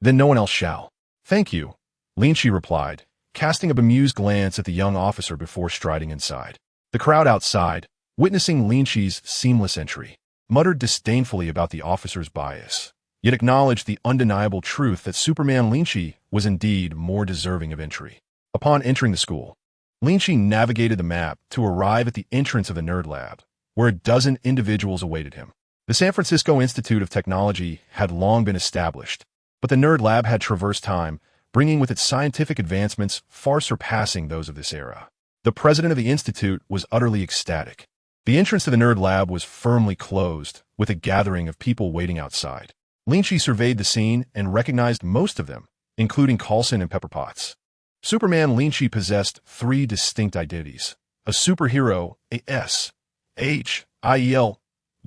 then no one else shall." "Thank you," Lin Qi replied, casting a bemused glance at the young officer before striding inside. The crowd outside, witnessing Lin Qi's seamless entry, muttered disdainfully about the officer's bias, yet acknowledged the undeniable truth that Superman Lin Qi was indeed more deserving of entry. Upon entering the school, Lin Qi navigated the map to arrive at the entrance of the Nerd Lab, where a dozen individuals awaited him. The San Francisco Institute of Technology had long been established, but the Nerd Lab had traversed time, bringing with it scientific advancements far surpassing those of this era. The president of the institute was utterly ecstatic. The entrance to the Nerd Lab was firmly closed, with a gathering of people waiting outside. Lin Qi surveyed the scene and recognized most of them, including Coulson and Pepper Potts. Superman Lin Qi possessed three distinct identities: a superhero, a S.H.I.E.L.D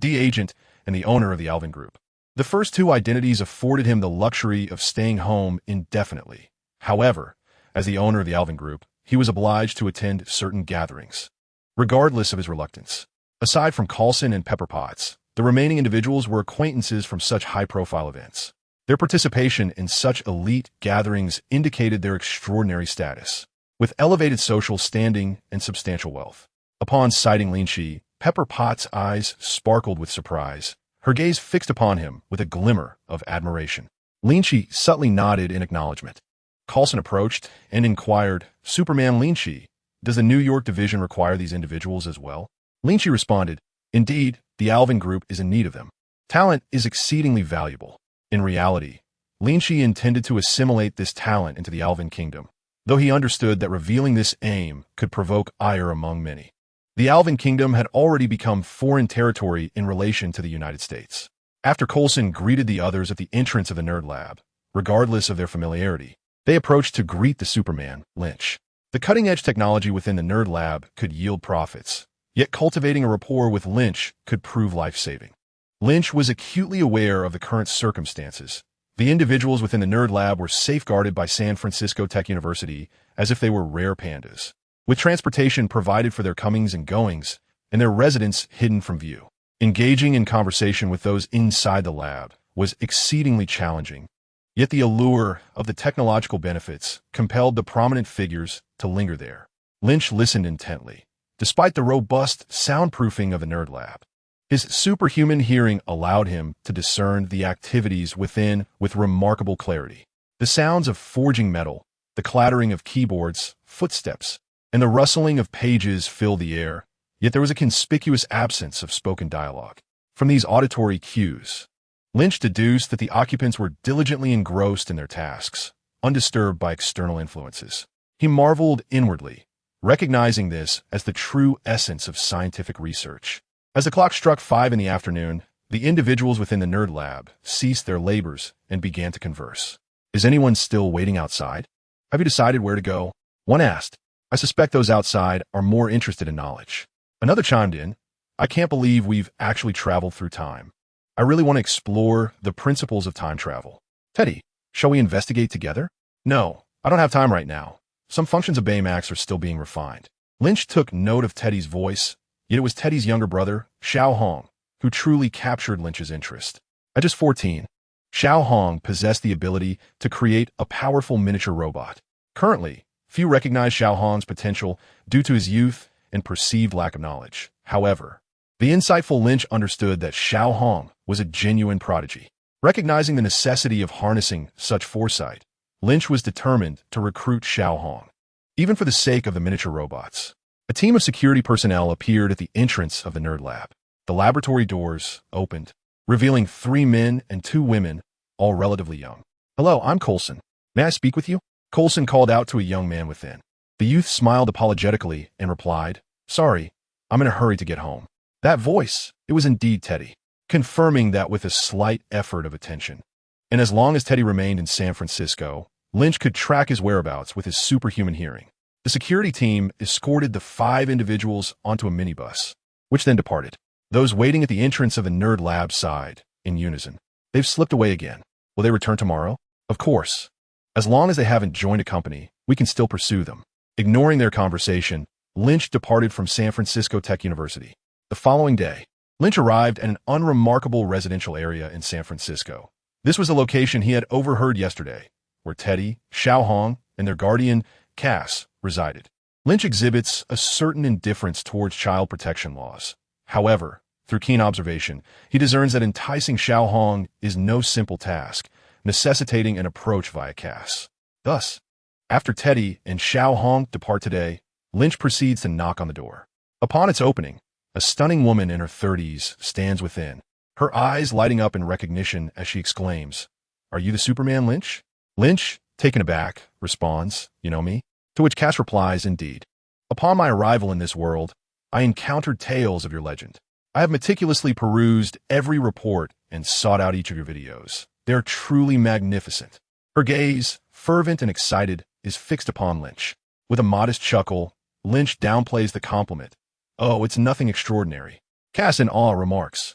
agent, and the owner of the Alvin Group. The first two identities afforded him the luxury of staying home indefinitely. However, as the owner of the Alvin Group, he was obliged to attend certain gatherings, regardless of his reluctance. Aside from Coulson and Pepper Potts, the remaining individuals were acquaintances from such high-profile events. Their participation in such elite gatherings indicated their extraordinary status, with elevated social standing and substantial wealth. Upon sighting Lin Qi, Pepper Potts' eyes sparkled with surprise, her gaze fixed upon him with a glimmer of admiration. Lin Qi subtly nodded in acknowledgement. Coulson approached and inquired, "Superman Lin Qi, does the New York division require these individuals as well?" Lin Qi responded, "Indeed, the Alvin Group is in need of them. Talent is exceedingly valuable." In reality, Lin Qi intended to assimilate this talent into the Alvin Kingdom, though he understood that revealing this aim could provoke ire among many. The Alvin Kingdom had already become foreign territory in relation to the United States. After Coulson greeted the others at the entrance of the Nerd Lab, regardless of their familiarity, they approached to greet the Superman, Lynch. The cutting-edge technology within the Nerd Lab could yield profits, yet cultivating a rapport with Lynch could prove life-saving. Lynch was acutely aware of the current circumstances. The individuals within the Nerd Lab were safeguarded by San Francisco Tech University as if they were rare pandas, with transportation provided for their comings and goings, and their residence hidden from view. Engaging in conversation with those inside the lab was exceedingly challenging, yet the allure of the technological benefits compelled the prominent figures to linger there. Lynch listened intently, despite the robust soundproofing of the nerd lab. His superhuman hearing allowed him to discern the activities within with remarkable clarity. The sounds of forging metal, the clattering of keyboards, footsteps, and the rustling of pages filled the air, yet there was a conspicuous absence of spoken dialogue. From these auditory cues, Lynch deduced that the occupants were diligently engrossed in their tasks, undisturbed by external influences. He marveled inwardly, recognizing this as the true essence of scientific research. As the clock struck 5 in the afternoon, the individuals within the nerd lab ceased their labors and began to converse. "Is anyone still waiting outside? Have you decided where to go?" One asked. "I suspect those outside are more interested in knowledge." Another chimed in. "I can't believe we've actually traveled through time. I really want to explore the principles of time travel." "Teddy, shall we investigate together?" "No, I don't have time right now. Some functions of Baymax are still being refined." Lynch took note of Teddy's voice, yet it was Teddy's younger brother, Xiao-Hong, who truly captured Lynch's interest. At just 14, Xiao-Hong possessed the ability to create a powerful miniature robot. Currently, few recognize Xiao-Hong's potential due to his youth and perceived lack of knowledge. However, the insightful Lynch understood that Xiao-Hong was a genuine prodigy. Recognizing the necessity of harnessing such foresight, Lynch was determined to recruit Xiao-Hong, even for the sake of the miniature robots. A team of security personnel appeared at the entrance of the nerd lab. The laboratory doors opened, revealing 3 men and 2 women, all relatively young. "Hello, I'm Coulson. May I speak with you?" Coulson called out to a young man within. The youth smiled apologetically and replied, "Sorry, I'm in a hurry to get home." That voice, it was indeed Teddy, confirming that with a slight effort of attention. And as long as Teddy remained in San Francisco, Lynch could track his whereabouts with his superhuman hearing. The security team escorted the 5 individuals onto a minibus, which then departed. Those waiting at the entrance of the nerd lab sighed, in unison. "They've slipped away again. Will they return tomorrow?" "Of course. As long as they haven't joined a company, we can still pursue them." Ignoring their conversation, Lynch departed from San Francisco Tech University. The following day, Lynch arrived at an unremarkable residential area in San Francisco. This was a location he had overheard yesterday, where Teddy, Xiao-Hong, and their guardian, Cass, resided. Lynch exhibits a certain indifference towards child protection laws. However, through keen observation, he discerns that enticing Xiao-Hong is no simple task, necessitating an approach via Cass. Thus, after Teddy and Xiao-Hong depart today, Lynch proceeds to knock on the door. Upon its opening, a stunning woman in her 30s stands within, her eyes lighting up in recognition as she exclaims, "Are you the Superman, Lynch?" Lynch, taken aback, responds, "You know me?" To which Cass replies, "Indeed. Upon my arrival in this world, I encountered tales of your legend. I have meticulously perused every report and sought out each of your videos. They are truly magnificent." Her gaze, fervent and excited, is fixed upon Lynch. With a modest chuckle, Lynch downplays the compliment. "Oh, it's nothing extraordinary." Cass in awe remarks,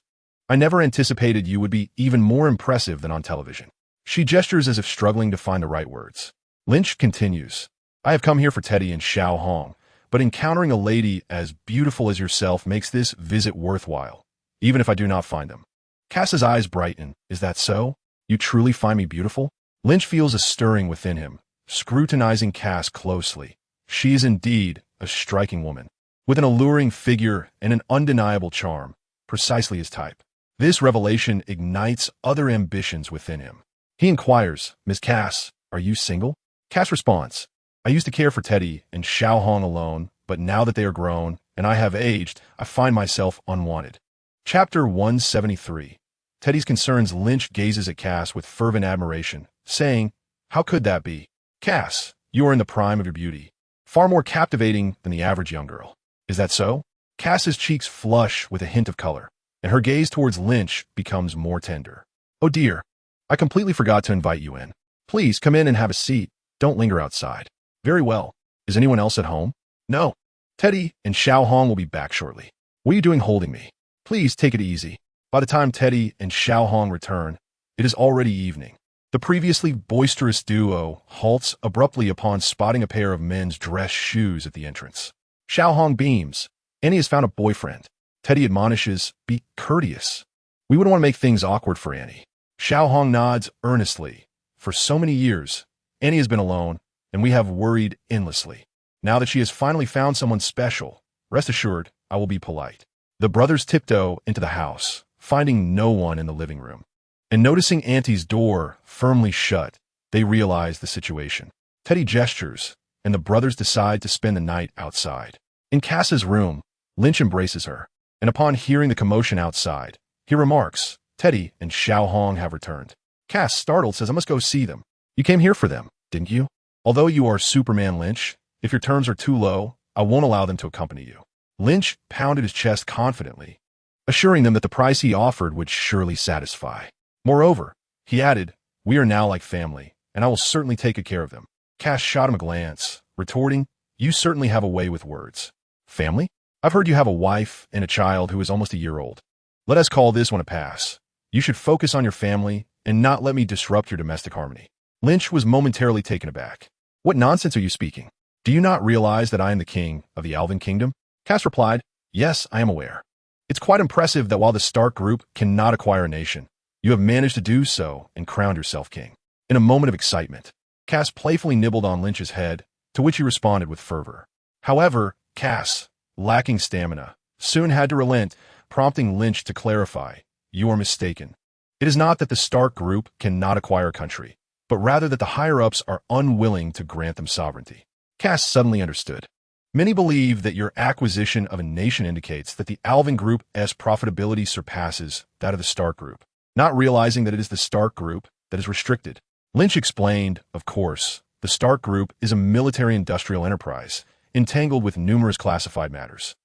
"I never anticipated you would be even more impressive than on television." She gestures as if struggling to find the right words. Lynch continues, "I have come here for Teddy and Xiao-Hong, but encountering a lady as beautiful as yourself makes this visit worthwhile, even if I do not find them." Cass's eyes brighten. "Is that so? You truly find me beautiful?" Lynch feels a stirring within him, scrutinizing Cass closely. She is indeed a striking woman, with an alluring figure and an undeniable charm, precisely his type. This revelation ignites other ambitions within him. He inquires, "Miss Cass, are you single?" Cass responds, "I used to care for Teddy and Xiao-Hong alone, but now that they are grown and I have aged, I find myself unwanted." Chapter 173. Teddy's concerns. Lynch gazes at Cass with fervent admiration, saying, "How could that be? Cass, you are in the prime of your beauty, far more captivating than the average young girl." "Is that so?" Cass's cheeks flush with a hint of color, and her gaze towards Lynch becomes more tender. "Oh dear, I completely forgot to invite you in. Please come in and have a seat. Don't linger outside." "Very well. Is anyone else at home?" "No. Teddy and Xiao-Hong will be back shortly." "What are you doing holding me? Please take it easy." By the time Teddy and Xiao-Hong return, it is already evening. The previously boisterous duo halts abruptly upon spotting a pair of men's dress shoes at the entrance. Xiao-Hong beams. "Annie has found a boyfriend." Teddy admonishes, "Be courteous. We wouldn't want to make things awkward for Annie." Xiao-Hong nods earnestly. "For so many years, Annie has been alone, and we have worried endlessly. Now that she has finally found someone special, Rest assured, I will be polite. The brothers tiptoe into the house, finding no one in the living room. And noticing Auntie's door firmly shut, they realize the situation. Teddy gestures, and the brothers decide to spend the night outside. In Cass's room, Lynch embraces her, and upon hearing the commotion outside, he remarks, Teddy and Xiaohong have returned. Cass, startled, says, I must go see them. You came here for them, didn't you? Although you are Superman Lynch, if your terms are too low, I won't allow them to accompany you. Lynch pounded his chest confidently, assuring them that the price he offered would surely satisfy. Moreover, he added, we are now like family, and I will certainly take good care of them. Cass shot him a glance, retorting, you certainly have a way with words. Family? I've heard you have a wife and a child who is almost a year old. Let us call this one a pass. You should focus on your family and not let me disrupt your domestic harmony. Lynch was momentarily taken aback. What nonsense are you speaking? Do you not realize that I am the king of the Alvin Kingdom? Cass replied, yes, I am aware. It's quite impressive that while the Stark Group cannot acquire a nation, you have managed to do so and crowned yourself king. In a moment of excitement, Cass playfully nibbled on Lynch's head, to which he responded with fervor. However, Cass, lacking stamina, soon had to relent, prompting Lynch to clarify, you are mistaken. It is not that the Stark Group cannot acquire a country, but rather that the higher-ups are unwilling to grant them sovereignty. Cass suddenly understood. Many believe that your acquisition of a nation indicates that the Alvin Group's profitability surpasses that of the Stark Group, not realizing that it is the Stark Group that is restricted. Lynch explained, of course, the Stark Group is a military-industrial enterprise, entangled with numerous classified matters,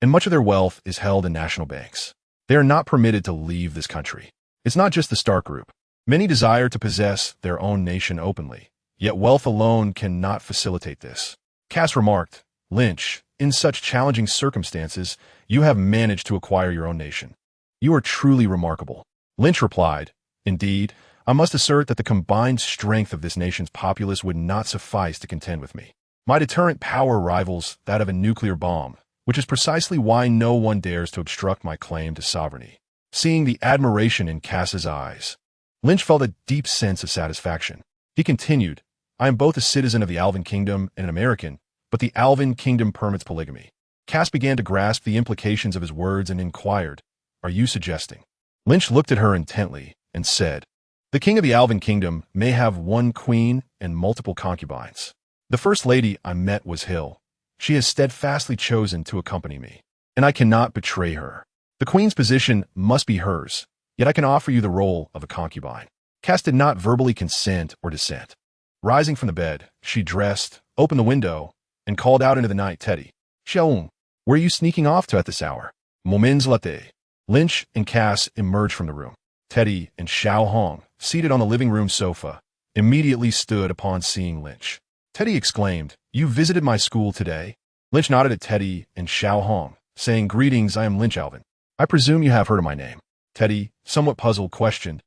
and much of their wealth is held in national banks. They are not permitted to leave this country. It's not just the Stark Group. Many desire to possess their own nation openly, yet wealth alone cannot facilitate this. Cass remarked, Lynch, in such challenging circumstances, you have managed to acquire your own nation. You are truly remarkable. Lynch replied, indeed, I must assert that the combined strength of this nation's populace would not suffice to contend with me. My deterrent power rivals that of a nuclear bomb, which is precisely why no one dares to obstruct my claim to sovereignty. Seeing the admiration in Cass's eyes, Lynch felt a deep sense of satisfaction. He continued, I am both a citizen of the Alvin Kingdom and an American, but the Alvin Kingdom permits polygamy. Cass began to grasp the implications of his words and inquired, are you suggesting? Lynch looked at her intently and said, the king of the Alvin Kingdom may have one queen and multiple concubines. The first lady I met was S.H.I.E.L.D. She has steadfastly chosen to accompany me, and I cannot betray her. The queen's position must be hers, yet I can offer you the role of a concubine. Cass did not verbally consent or dissent. Rising from the bed, she dressed, opened the window, and called out into the night, Teddy, Xiaohong, where are you sneaking off to at this hour? Moments later. Lynch and Cass emerged from the room. Teddy and Xiaohong, seated on the living room sofa, immediately stood upon seeing Lynch. Teddy exclaimed, you visited my school today? Lynch nodded at Teddy and Xiaohong, saying, greetings, I am Lynch Alvin. I presume you have heard of my name. Teddy, somewhat puzzled, questioned,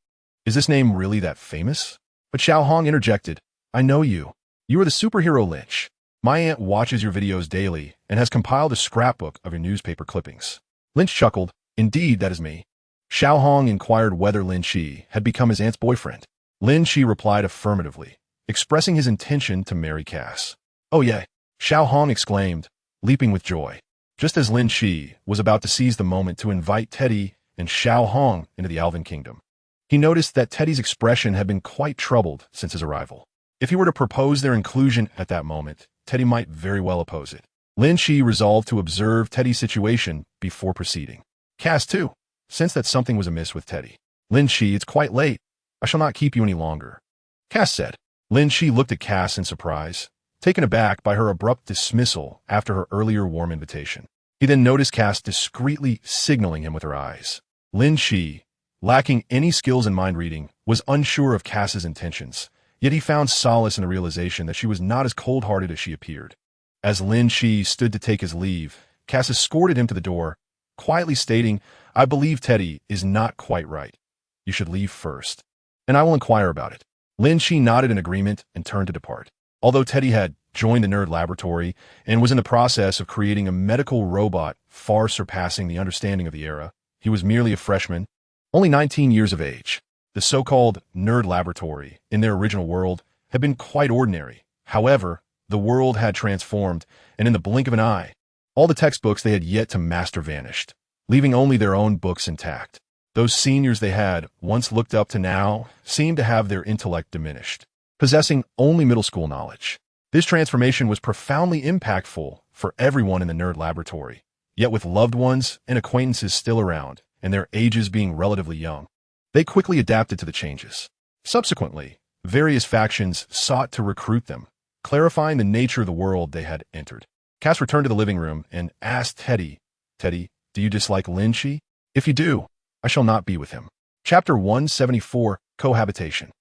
is this name really that famous? But Xiaohong interjected, I know you. You are the superhero Lynch. My aunt watches your videos daily and has compiled a scrapbook of your newspaper clippings. Lynch chuckled, indeed, that is me. Xiaohong inquired whether Lin Qi had become his aunt's boyfriend. Lin Qi replied affirmatively, expressing his intention to marry Cass. Oh yeah, Xiaohong exclaimed, leaping with joy, just as Lin Qi was about to seize the moment to invite Teddy and Xiaohong into the Alvin Kingdom. He noticed that Teddy's expression had been quite troubled since his arrival. If he were to propose their inclusion at that moment, Teddy might very well oppose it. Lin Qi resolved to observe Teddy's situation before proceeding. Cass, too, sensed that something was amiss with Teddy. Lin Qi, it's quite late. I shall not keep you any longer, Cass said. Lin Qi looked at Cass in surprise, taken aback by her abrupt dismissal after her earlier warm invitation. He then noticed Cass discreetly signaling him with her eyes. Lin Qi, lacking any skills in mind reading, was unsure of Cass's intentions, yet he found solace in the realization that she was not as cold-hearted as she appeared. As Lin Qi stood to take his leave, Cass escorted him to the door, quietly stating, I believe Teddy is not quite right. You should leave first, and I will inquire about it. Lin Qi nodded in agreement and turned to depart. Although Teddy had joined the nerd laboratory and was in the process of creating a medical robot far surpassing the understanding of the era, he was merely a freshman, only 19 years of age. The so-called nerd laboratory, in their original world, had been quite ordinary. However, the world had transformed, and in the blink of an eye, All the textbooks they had yet to master vanished, leaving only their own books intact. Those seniors they had once looked up to now seemed to have their intellect diminished, possessing only middle school knowledge. This transformation was profoundly impactful for everyone in the nerd laboratory, yet with loved ones and acquaintances still around, and their ages being relatively young, they quickly adapted to the changes. Subsequently, various factions sought to recruit them, clarifying the nature of the world they had entered. Cass returned to the living room and asked Teddy, "Teddy, do you dislike Lin Qi? If you do, I shall not be with him." Chapter 174, Cohabitation.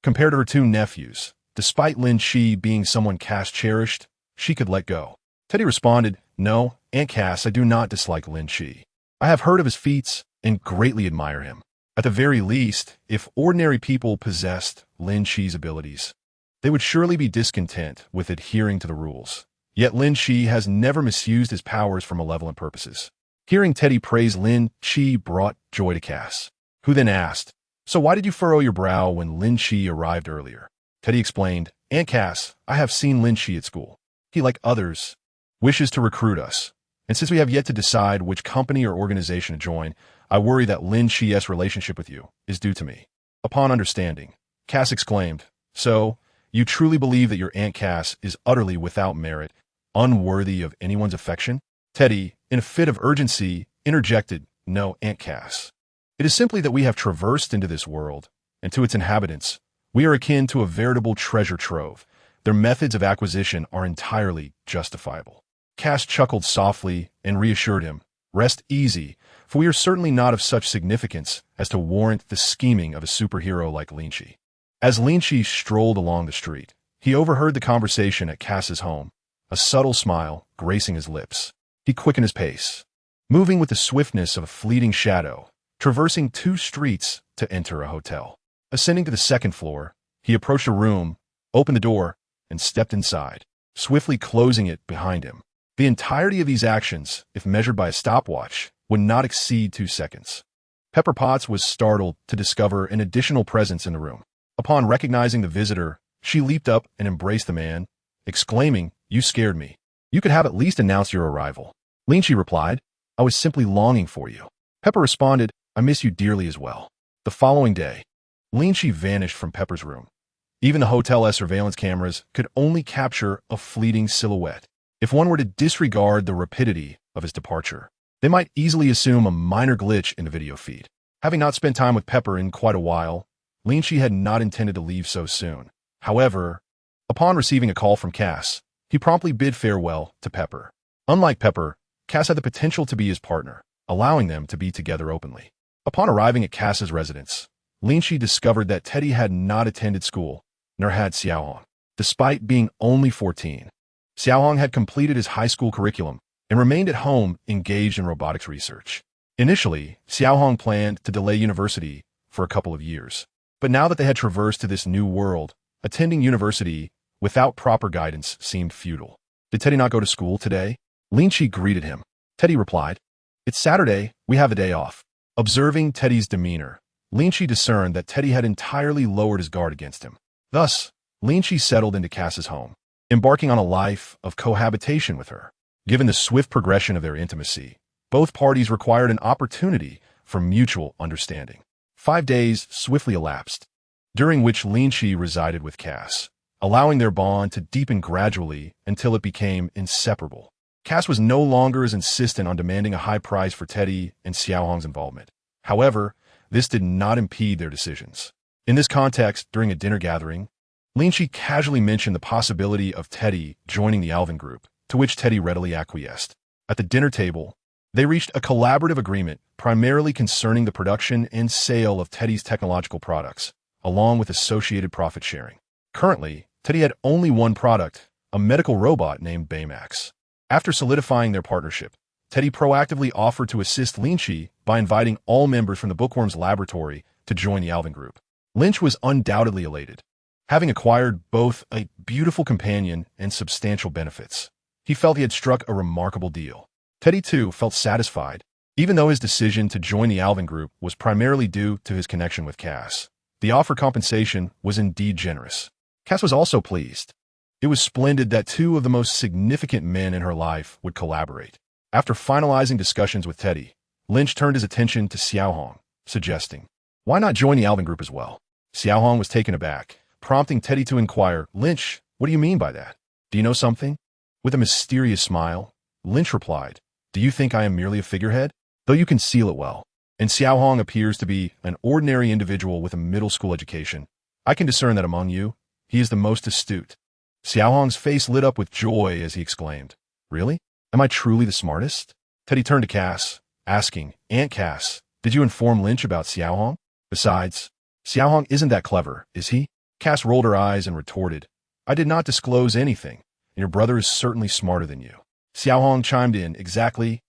Compared to her two nephews, despite Lin Qi being someone Cass cherished, she could let go. Teddy responded, "No, Aunt Cass, I do not dislike Lin Qi. I have heard of his feats and greatly admire him. At the very least, if ordinary people possessed Lin Qi's abilities, they would surely be discontent with adhering to the rules. Yet Lin Qi has never misused his powers for malevolent purposes." Hearing Teddy praise Lin Qi brought joy to Cass, who then asked, "So why did you furrow your brow when Lin Qi arrived earlier?" Teddy explained, "Aunt Cass, I have seen Lin Qi at school. He, like others, wishes to recruit us. And since we have yet to decide which company or organization to join, I worry that Lin Qi's relationship with you is due to me." Upon understanding, Cass exclaimed, "So, you truly believe that your Aunt Cass is utterly without merit, unworthy of anyone's affection?" Teddy, in a fit of urgency, interjected, "No, Aunt Cass. It is simply that we have traversed into this world, and to its inhabitants, we are akin to a veritable treasure trove. Their methods of acquisition are entirely justifiable." Cass chuckled softly and reassured him, "Rest easy, for we are certainly not of such significance as to warrant the scheming of a superhero like Lin Qi." As Lin Qi strolled along the street, he overheard the conversation at Cass's home, a subtle smile gracing his lips. He quickened his pace, moving with the swiftness of a fleeting shadow, traversing 2 streets to enter a hotel. Ascending to the 2nd floor, he approached a room, opened the door, and stepped inside, swiftly closing it behind him. The entirety of these actions, if measured by a stopwatch, would not exceed 2 seconds. Pepper Potts was startled to discover an additional presence in the room. Upon recognizing the visitor, she leaped up and embraced the man, exclaiming, "You scared me. You could have at least announced your arrival." Lin Qi replied, "I was simply longing for you." Pepper responded, "I miss you dearly as well." The following day, Lin Qi vanished from Pepper's room. Even the hotel's surveillance cameras could only capture a fleeting silhouette. If one were to disregard the rapidity of his departure, they might easily assume a minor glitch in the video feed. Having not spent time with Pepper in quite a while, Lin Qi had not intended to leave so soon. However, upon receiving a call from Cass, he promptly bid farewell to Pepper. Unlike Pepper, Cass had the potential to be his partner, allowing them to be together openly. Upon arriving at Cass's residence, Lin Qi discovered that Teddy had not attended school, nor had Xiaohong. Despite being only 14, Xiaohong had completed his high school curriculum and remained at home engaged in robotics research. Initially, Xiaohong planned to delay university for a couple of years. But now that they had traversed to this new world, attending university without proper guidance seemed futile. "Did Teddy not go to school today?" Lin Qi greeted him. Teddy replied, "It's Saturday, we have a day off." Observing Teddy's demeanor, Lin Qi discerned that Teddy had entirely lowered his guard against him. Thus, Lin Qi settled into Cass's home, embarking on a life of cohabitation with her. Given the swift progression of their intimacy, both parties required an opportunity for mutual understanding. 5 days swiftly elapsed, during which Lin Qi resided with Cass, allowing their bond to deepen gradually until it became inseparable. Cass was no longer as insistent on demanding a high price for Teddy and Xiaohong's involvement. However, this did not impede their decisions. In this context, during a dinner gathering, Lin Qi casually mentioned the possibility of Teddy joining the Alvin group, to which Teddy readily acquiesced. At the dinner table, they reached a collaborative agreement primarily concerning the production and sale of Teddy's technological products, along with associated profit sharing. Currently, Teddy had only one product, a medical robot named Baymax. After solidifying their partnership, Teddy proactively offered to assist Lin Qi by inviting all members from the Bookworm's laboratory to join the Alvin group. Lynch was undoubtedly elated, having acquired both a beautiful companion and substantial benefits. He felt he had struck a remarkable deal. Teddy, too, felt satisfied, even though his decision to join the Alvin group was primarily due to his connection with Cass. The offered compensation was indeed generous. Cass was also pleased. It was splendid that 2 of the most significant men in her life would collaborate. After finalizing discussions with Teddy, Lynch turned his attention to Xiaohong, suggesting, "Why not join the Alvin group as well?" Xiaohong was taken aback, prompting Teddy to inquire, "Lynch, what do you mean by that? Do you know something?" With a mysterious smile, Lynch replied, "Do you think I am merely a figurehead? Though you conceal it well, and Xiaohong appears to be an ordinary individual with a middle school education, I can discern that among you, he is the most astute." Xiaohong's face lit up with joy as he exclaimed, "Really? Am I truly the smartest?" Teddy turned to Cass, asking, "Aunt Cass, did you inform Lynch about Xiaohong? Besides, Xiaohong isn't that clever, is he?" Cass rolled her eyes and retorted, "I did not disclose anything, and your brother is certainly smarter than you." Xiaohong chimed in, "Exactly.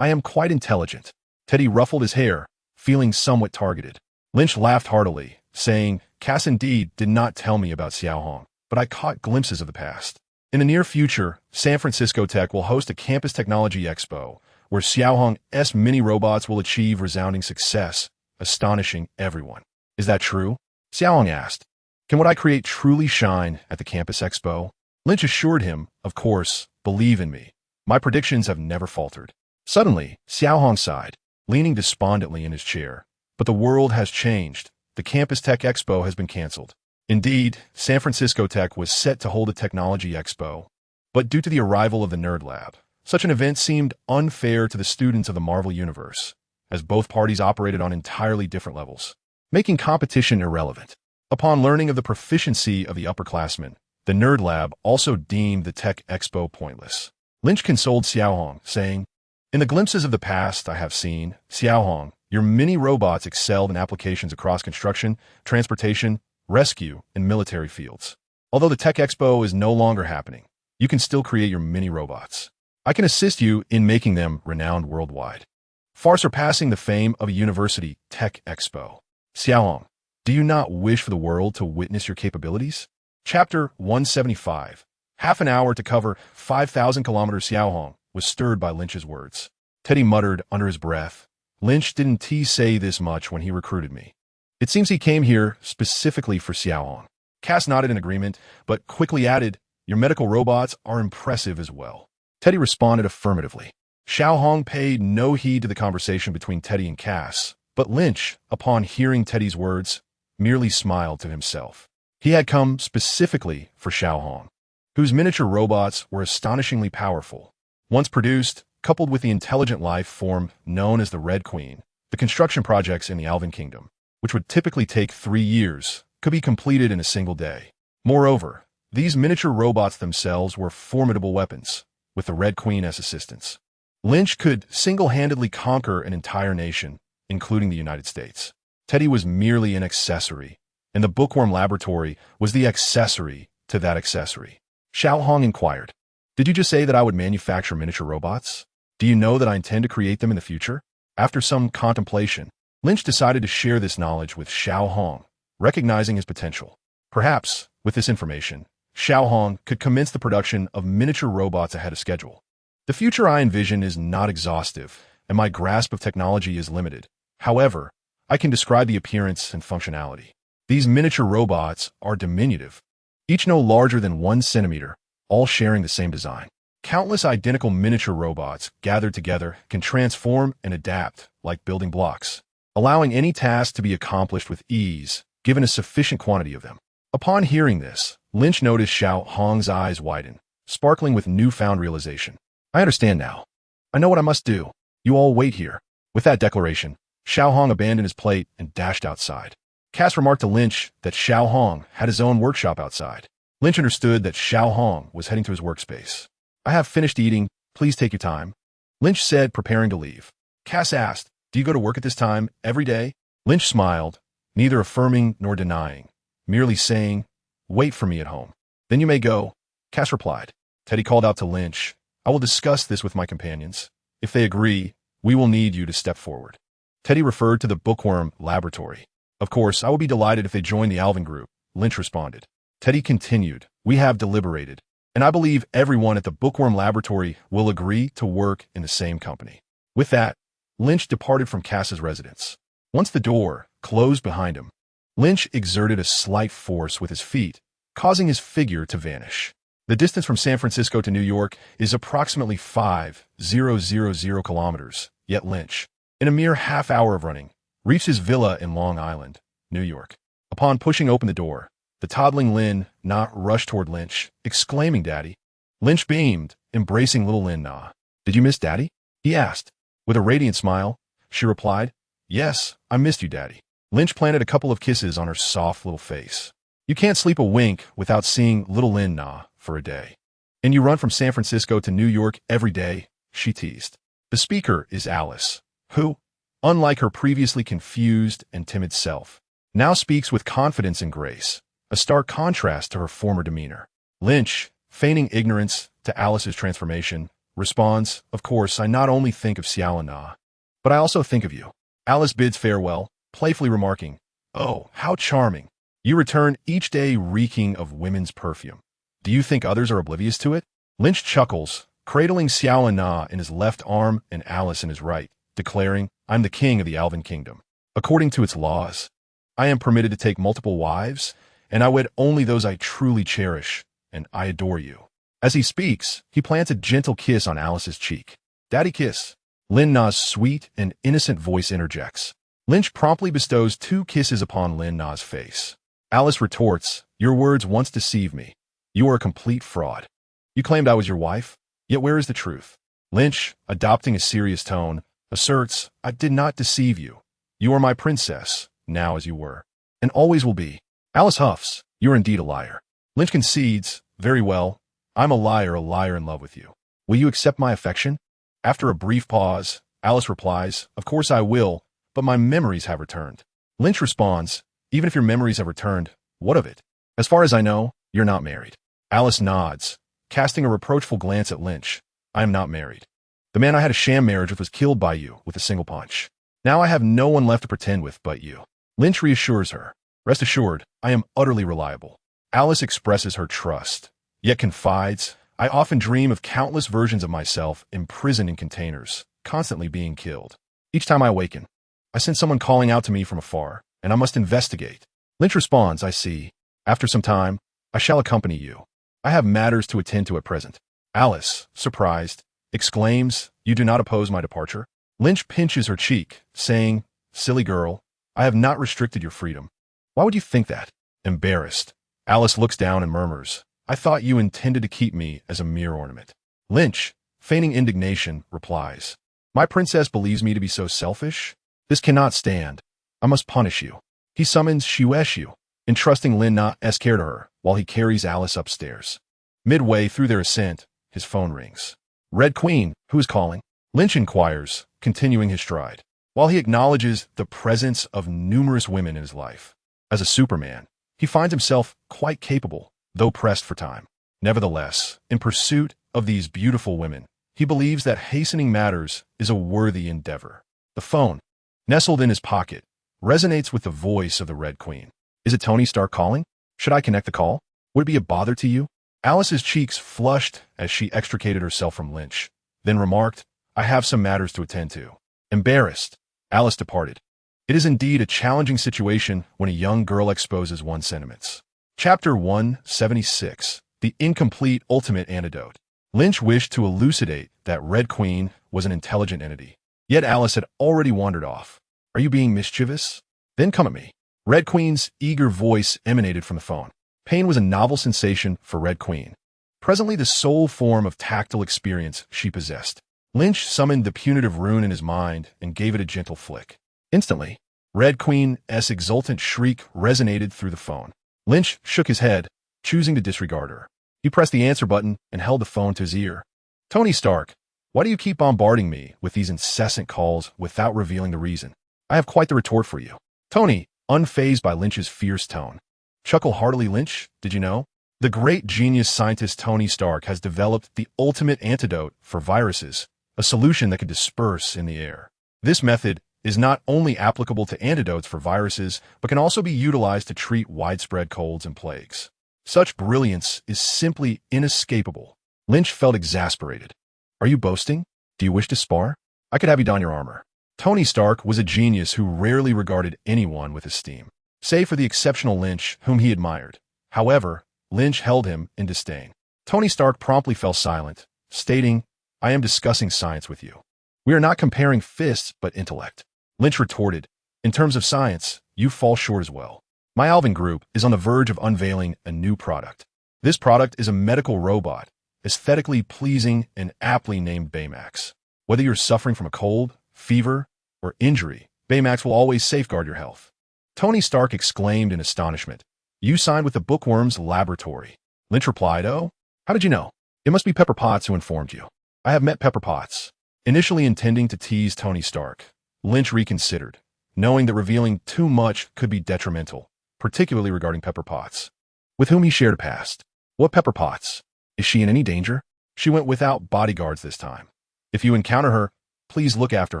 I am quite intelligent." Teddy ruffled his hair, feeling somewhat targeted. Lynch laughed heartily, saying, "Cass indeed did not tell me about Xiaohong, but I caught glimpses of the past. In the near future, San Francisco Tech will host a campus technology expo where Xiaohong's mini robots will achieve resounding success, astonishing everyone. Is that true?" Xiaohong asked. "Can what I create truly shine at the campus expo?" Lynch assured him, "Of course, believe in me. My predictions have never faltered." Suddenly, Xiaohong sighed, leaning despondently in his chair. "But the world has changed. The Campus Tech Expo has been canceled." Indeed, San Francisco Tech was set to hold a technology expo, but due to the arrival of the Nerd Lab, such an event seemed unfair to the students of the Marvel Universe, as both parties operated on entirely different levels, making competition irrelevant. Upon learning of the proficiency of the upperclassmen, the Nerd Lab also deemed the Tech Expo pointless. Lynch consoled Xiaohong, saying, "In the glimpses of the past I have seen, Xiaohong, your mini robots excelled in applications across construction, transportation, rescue, and military fields. Although the Tech Expo is no longer happening, you can still create your mini robots. I can assist you in making them renowned worldwide, far surpassing the fame of a university Tech Expo. Xiaohong, do you not wish for the world to witness your capabilities?" Chapter 175. Half an hour to cover 5,000 kilometers. Xiaohong was stirred by Lynch's words. Teddy muttered under his breath, "Lynch didn't say this much when he recruited me. It seems he came here specifically for Xiaohong." Cass nodded in agreement, but quickly added, "Your medical robots are impressive as well." Teddy responded affirmatively. Xiaohong paid no heed to the conversation between Teddy and Cass, but Lynch, upon hearing Teddy's words, merely smiled to himself. He had come specifically for Xiaohong, whose miniature robots were astonishingly powerful. Once produced, coupled with the intelligent life form known as the Red Queen, the construction projects in the Alvin Kingdom, which would typically take 3 years, could be completed in a single day. Moreover, these miniature robots themselves were formidable weapons, with the Red Queen as assistants. Lynch could single-handedly conquer an entire nation, including the United States. Teddy was merely an accessory, and the Bookworm Laboratory was the accessory to that accessory. Xiaohong inquired, "Did you just say that I would manufacture miniature robots? Do you know that I intend to create them in the future?" After some contemplation, Lynch decided to share this knowledge with Xiaohong, recognizing his potential. Perhaps, with this information, Xiaohong could commence the production of miniature robots ahead of schedule. "The future I envision is not exhaustive, and my grasp of technology is limited. However, I can describe the appearance and functionality. These miniature robots are diminutive, each no larger than 1 centimeter, all sharing the same design. Countless identical miniature robots gathered together can transform and adapt like building blocks, allowing any task to be accomplished with ease, given a sufficient quantity of them." Upon hearing this, Lynch noticed Xiaohong's eyes widen, sparkling with newfound realization. "I understand now. I know what I must do. You all wait here." With that declaration, Xiaohong abandoned his plate and dashed outside. Cass remarked to Lynch that Xiaohong had his own workshop outside. Lynch understood that Xiaohong was heading to his workspace. "I have finished eating. Please take your time," Lynch said, preparing to leave. Cass asked, "Do you go to work at this time every day?" Lynch smiled, neither affirming nor denying, merely saying, "Wait for me at home. Then you may go," Cass replied. Teddy called out to Lynch, "I will discuss this with my companions. If they agree, we will need you to step forward." Teddy referred to the Bookworm Laboratory. "Of course, I will be delighted if they join the Alvin group," Lynch responded. Teddy continued, "We have deliberated, and I believe everyone at the Bookworm Laboratory will agree to work in the same company." With that, Lynch departed from Cass's residence. Once the door closed behind him, Lynch exerted a slight force with his feet, causing his figure to vanish. The distance from San Francisco to New York is approximately 5,000 kilometers, yet Lynch, in a mere half hour of running, reached his villa in Long Island, New York. Upon pushing open the door, the toddling Lin Na rushed toward Lynch, exclaiming, "Daddy." Lynch beamed, embracing little Lin Na. "Did you miss Daddy?" he asked. With a radiant smile, she replied, "Yes, I missed you, Daddy." Lynch planted a couple of kisses on her soft little face. "You can't sleep a wink without seeing little Lin Na for a day. And you run from San Francisco to New York every day," she teased. The speaker is Alice, who, unlike her previously confused and timid self, now speaks with confidence and grace, a stark contrast to her former demeanor. Lynch, feigning ignorance to Alice's transformation, responds, "Of course, I not only think of S.H.I.E.L.D, but I also think of you." Alice bids farewell, playfully remarking, "Oh, how charming. You return each day reeking of women's perfume. Do you think others are oblivious to it?" Lynch chuckles, cradling S.H.I.E.L.D in his left arm and Alice in his right, declaring, "I'm the king of the Alvin kingdom. According to its laws, I am permitted to take multiple wives, and I wed only those I truly cherish, and I adore you." As he speaks, he plants a gentle kiss on Alice's cheek. "Daddy kiss." Lin Na's sweet and innocent voice interjects. Lynch promptly bestows 2 kisses upon Lin Na's face. Alice retorts, "Your words once deceived me. You are a complete fraud. You claimed I was your wife, yet where is the truth?" Lynch, adopting a serious tone, asserts, "I did not deceive you. You are my princess, now as you were, and always will be." Alice huffs, "You're indeed a liar." Lynch concedes, "Very well, I'm a liar in love with you. Will you accept my affection?" After a brief pause, Alice replies, "Of course I will, but my memories have returned." Lynch responds, "Even if your memories have returned, what of it? As far as I know, you're not married." Alice nods, casting a reproachful glance at Lynch. "I am not married. The man I had a sham marriage with was killed by you with a single punch. Now I have no one left to pretend with but you." Lynch reassures her, "Rest assured, I am utterly reliable." Alice expresses her trust, yet confides, "I often dream of countless versions of myself imprisoned in containers, constantly being killed. Each time I awaken, I sense someone calling out to me from afar, and I must investigate." Lynch responds, "I see. After some time, I shall accompany you. I have matters to attend to at present." Alice, surprised, exclaims, "You do not oppose my departure?" Lynch pinches her cheek, saying, "Silly girl, I have not restricted your freedom. Why would you think that?" Embarrassed, Alice looks down and murmurs, "I thought you intended to keep me as a mere ornament." Lynch, feigning indignation, replies, "My princess believes me to be so selfish? This cannot stand. I must punish you." He summons S.H.I.E.L.D, entrusting Lin Na's care to her while he carries Alice upstairs. Midway through their ascent, his phone rings. "Red Queen, who is calling?" Lynch inquires, continuing his stride, while he acknowledges the presence of numerous women in his life. As a Superman, he finds himself quite capable, though pressed for time. Nevertheless, in pursuit of these beautiful women, he believes that hastening matters is a worthy endeavor. The phone, nestled in his pocket, resonates with the voice of the Red Queen. "Is it Tony Stark calling? Should I connect the call? Would it be a bother to you?" Alice's cheeks flushed as she extricated herself from Lynch, then remarked, "I have some matters to attend to." Embarrassed, Alice departed. It is indeed a challenging situation when a young girl exposes one's sentiments. Chapter 176, The Incomplete Ultimate Antidote. Lynch wished to elucidate that Red Queen was an intelligent entity. Yet Alice had already wandered off. "Are you being mischievous? Then come at me." Red Queen's eager voice emanated from the phone. Pain was a novel sensation for Red Queen, presently the sole form of tactile experience she possessed. Lynch summoned the punitive rune in his mind and gave it a gentle flick. Instantly, Red Queen's exultant shriek resonated through the phone. Lynch shook his head, choosing to disregard her. He pressed the answer button and held the phone to his ear. "Tony Stark, why do you keep bombarding me with these incessant calls without revealing the reason? I have quite the retort for you." Tony, unfazed by Lynch's fierce tone. "Chuckle heartily, Lynch, did you know? The great genius scientist Tony Stark has developed the ultimate antidote for viruses, a solution that can disperse in the air. This method is not only applicable to antidotes for viruses, but can also be utilized to treat widespread colds and plagues. Such brilliance is simply inescapable." Lynch felt exasperated. "Are you boasting? Do you wish to spar? I could have you don your armor." Tony Stark was a genius who rarely regarded anyone with esteem, save for the exceptional Lynch, whom he admired. However, Lynch held him in disdain. Tony Stark promptly fell silent, stating, I am discussing science with you. We are not comparing fists, but intellect. Lynch retorted, in terms of science, you fall short as well. My Alvin group is on the verge of unveiling a new product. This product is a medical robot, aesthetically pleasing and aptly named Baymax. Whether you're suffering from a cold, fever, or injury, Baymax will always safeguard your health. Tony Stark exclaimed in astonishment, You signed with the Bookworm's laboratory. Lynch replied, Oh, how did you know? It must be Pepper Potts who informed you. I have met Pepper Potts. Initially intending to tease Tony Stark, Lynch reconsidered, knowing that revealing too much could be detrimental, particularly regarding Pepper Potts, with whom he shared a past. What Pepper Potts? Is she in any danger? She went without bodyguards this time. If you encounter her, please look after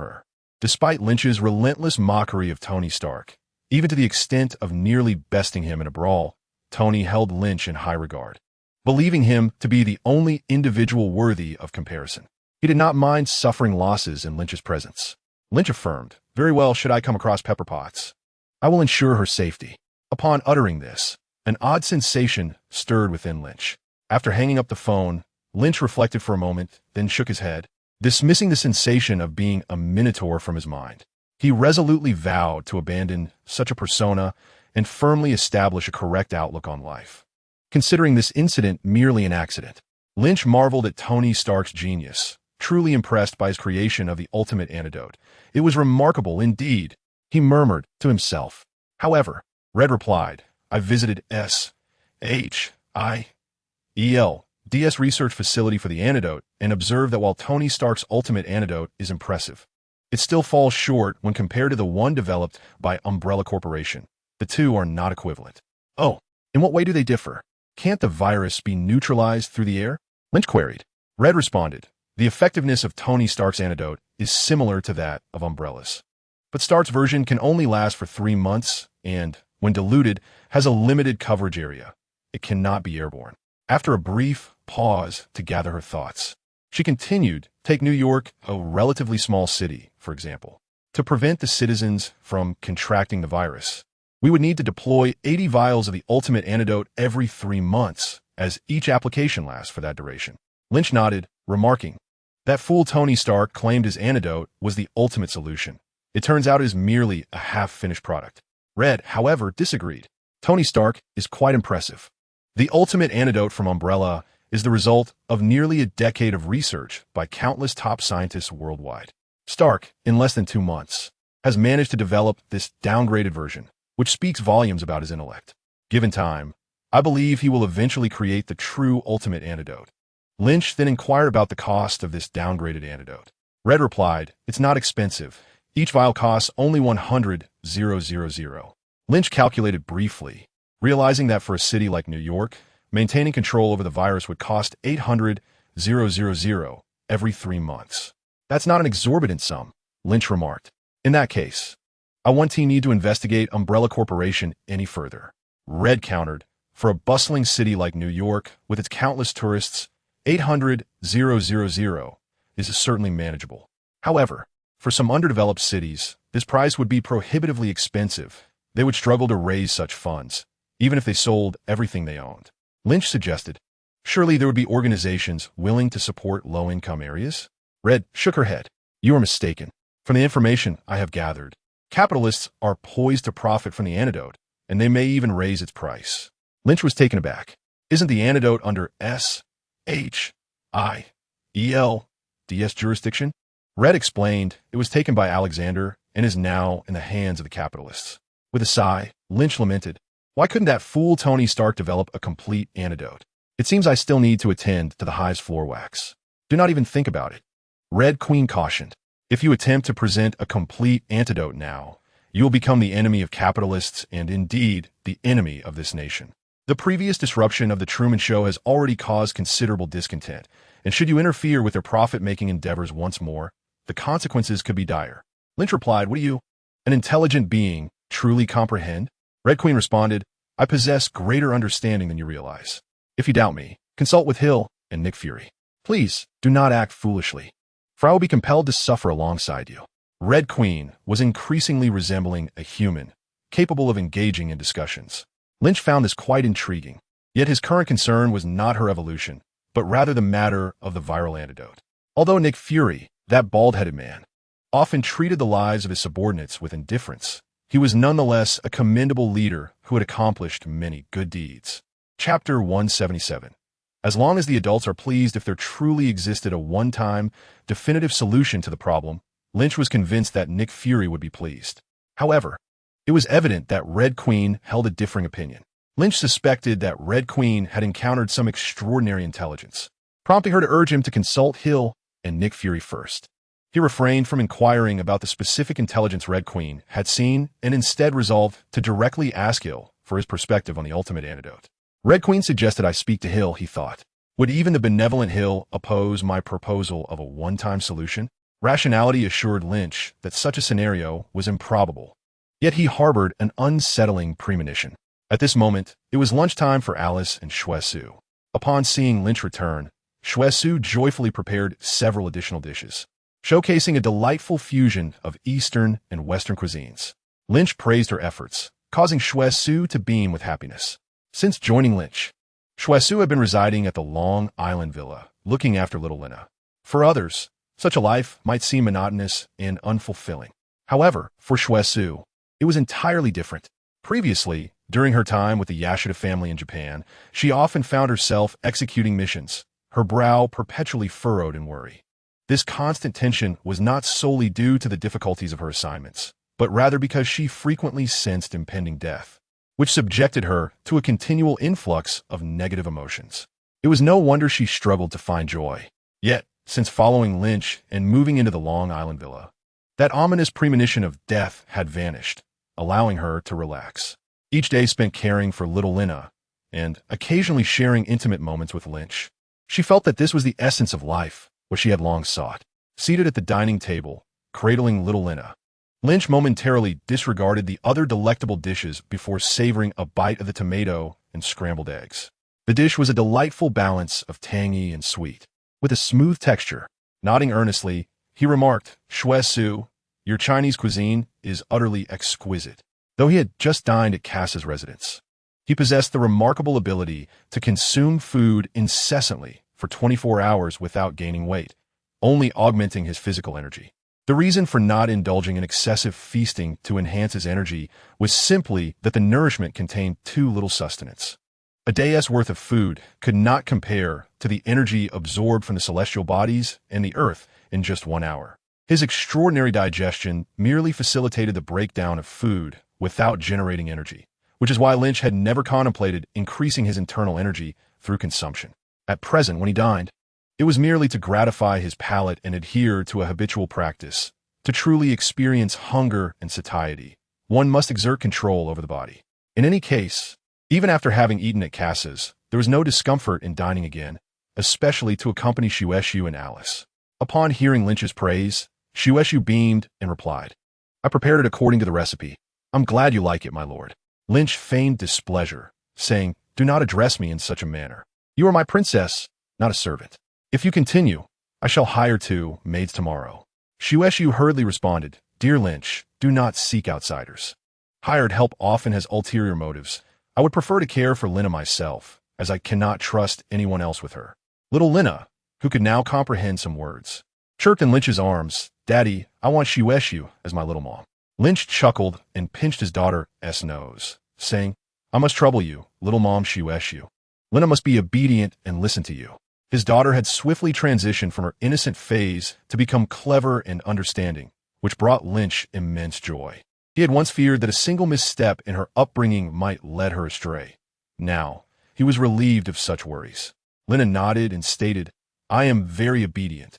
her. Despite Lynch's relentless mockery of Tony Stark, even to the extent of nearly besting him in a brawl, Tony held Lynch in high regard, believing him to be the only individual worthy of comparison. He did not mind suffering losses in Lynch's presence. Lynch affirmed, Very well, should I come across Pepper Potts, I will ensure her safety. Upon uttering this, an odd sensation stirred within Lynch. After hanging up the phone, Lynch reflected for a moment, then shook his head, dismissing the sensation of being a minotaur from his mind. He resolutely vowed to abandon such a persona and firmly establish a correct outlook on life. Considering this incident merely an accident, Lynch marveled at Tony Stark's genius, truly impressed by his creation of the ultimate antidote. It was remarkable indeed, he murmured to himself. However, Red replied, I visited S.H.I.E.L.D's research facility for the antidote and observed that while Tony Stark's ultimate antidote is impressive, it still falls short when compared to the one developed by Umbrella Corporation. The two are not equivalent. Oh, in what way do they differ? Can't the virus be neutralized through the air? Lynch queried. Red responded, the effectiveness of Tony Stark's antidote is similar to that of Umbrella's. But Stark's version can only last for 3 months and, when diluted, has a limited coverage area. It cannot be airborne. After a brief pause to gather her thoughts, she continued, take New York, a relatively small city, for example. To prevent the citizens from contracting the virus, we would need to deploy 80 vials of the ultimate antidote every 3 months, as each application lasts for that duration. Lynch nodded, remarking, that fool Tony Stark claimed his antidote was the ultimate solution. It turns out it is merely a half-finished product. Red, however, disagreed. Tony Stark is quite impressive. The ultimate antidote from Umbrella is the result of nearly a decade of research by countless top scientists worldwide. Stark, in less than 2 months, has managed to develop this downgraded version, which speaks volumes about his intellect. Given time, I believe he will eventually create the true ultimate antidote. Lynch then inquired about the cost of this downgraded antidote. Red replied, it's not expensive. Each vial costs only 100,000. Lynch calculated briefly, realizing that for a city like New York, maintaining control over the virus would cost 800,000 every 3 months. That's not an exorbitant sum, Lynch remarked. In that case, I won't need to investigate Umbrella Corporation any further. Red countered, for a bustling city like New York, with its countless tourists, 800,000 is certainly manageable. However, for some underdeveloped cities, this price would be prohibitively expensive. They would struggle to raise such funds, even if they sold everything they owned. Lynch suggested, surely there would be organizations willing to support low-income areas? Red shook her head. You are mistaken. From the information I have gathered, capitalists are poised to profit from the antidote, and they may even raise its price. Lynch was taken aback. Isn't the antidote under S.H.I.E.L.D's jurisdiction? Red explained it was taken by Alexander and is now in the hands of the capitalists. With a sigh, Lynch lamented, why couldn't that fool Tony Stark develop a complete antidote? It seems I still need to attend to the hive's floor wax. Do not even think about it. Red Queen cautioned, if you attempt to present a complete antidote now, you will become the enemy of capitalists and indeed the enemy of this nation. The previous disruption of the Truman Show has already caused considerable discontent, and should you interfere with their profit-making endeavors once more, the consequences could be dire. Lynch replied, what do you, an intelligent being, truly comprehend? Red Queen responded, I possess greater understanding than you realize. If you doubt me, consult with Hill and Nick Fury. Please, do not act foolishly, for I will be compelled to suffer alongside you. Red Queen was increasingly resembling a human, capable of engaging in discussions. Lynch found this quite intriguing, yet his current concern was not her evolution, but rather the matter of the viral antidote. Although Nick Fury, that bald-headed man, often treated the lives of his subordinates with indifference, he was nonetheless a commendable leader who had accomplished many good deeds. Chapter 177. As long as the adults are pleased, if there truly existed a one-time, definitive solution to the problem, Lynch was convinced that Nick Fury would be pleased. However, it was evident that Red Queen held a differing opinion. Lynch suspected that Red Queen had encountered some extraordinary intelligence, prompting her to urge him to consult Hill and Nick Fury first. He refrained from inquiring about the specific intelligence Red Queen had seen and instead resolved to directly ask Hill for his perspective on the ultimate antidote. Red Queen suggested I speak to Hill, he thought. Would even the benevolent Hill oppose my proposal of a one-time solution? Rationality assured Lynch that such a scenario was improbable. Yet he harbored an unsettling premonition. At this moment, it was lunchtime for Alice and S.H.I.E.L.D. Upon seeing Lynch return, S.H.I.E.L.D. joyfully prepared several additional dishes, showcasing a delightful fusion of Eastern and Western cuisines. Lynch praised her efforts, causing S.H.I.E.L.D. to beam with happiness. Since joining Lynch, S.H.I.E.L.D. had been residing at the Long Island Villa, looking after little Lina. For others, such a life might seem monotonous and unfulfilling. However, for S.H.I.E.L.D., it was entirely different. Previously, during her time with the Yashida family in Japan, she often found herself executing missions, her brow perpetually furrowed in worry. This constant tension was not solely due to the difficulties of her assignments, but rather because she frequently sensed impending death, which subjected her to a continual influx of negative emotions. It was no wonder she struggled to find joy. Yet, since following Lynch and moving into the Long Island Villa, that ominous premonition of death had vanished, allowing her to relax. Each day spent caring for little Lina, and occasionally sharing intimate moments with Lynch. She felt that this was the essence of life, what she had long sought. Seated at the dining table, cradling little Lina, Lynch momentarily disregarded the other delectable dishes before savoring a bite of the tomato and scrambled eggs. The dish was a delightful balance of tangy and sweet, with a smooth texture. Nodding earnestly, he remarked, S.H.I.E.L.D., your Chinese cuisine is utterly exquisite. Though he had just dined at Cass's residence, he possessed the remarkable ability to consume food incessantly for 24 hours without gaining weight, only augmenting his physical energy. The reason for not indulging in excessive feasting to enhance his energy was simply that the nourishment contained too little sustenance. A day's worth of food could not compare to the energy absorbed from the celestial bodies and the earth in just 1 hour. His extraordinary digestion merely facilitated the breakdown of food without generating energy, which is why Lynch had never contemplated increasing his internal energy through consumption. At present, when he dined, it was merely to gratify his palate and adhere to a habitual practice. To truly experience hunger and satiety, one must exert control over the body. In any case, even after having eaten at Cass's, there was no discomfort in dining again, especially to accompany S.H.I.E.L.D. and Alice. Upon hearing Lynch's praise, S.H.I.E.L.D. beamed and replied, I prepared it according to the recipe. I'm glad you like it, my lord. Lynch feigned displeasure, saying, Do not address me in such a manner. You are my princess, not a servant. If you continue, I shall hire 2 maids tomorrow. S.H.I.E.L.D. hurriedly responded, Dear Lynch, do not seek outsiders. Hired help often has ulterior motives. I would prefer to care for Lina myself, as I cannot trust anyone else with her. Little Lina, who could now comprehend some words, chirped in Lynch's arms, Daddy, I want S.H.I.E.L.D. as my little mom. Lynch chuckled and pinched his daughter's nose, saying, I must trouble you, little mom S.H.I.E.L.D. Lina must be obedient and listen to you. His daughter had swiftly transitioned from her innocent phase to become clever and understanding, which brought Lynch immense joy. He had once feared that a single misstep in her upbringing might lead her astray. Now, he was relieved of such worries. Lina nodded and stated, I am very obedient.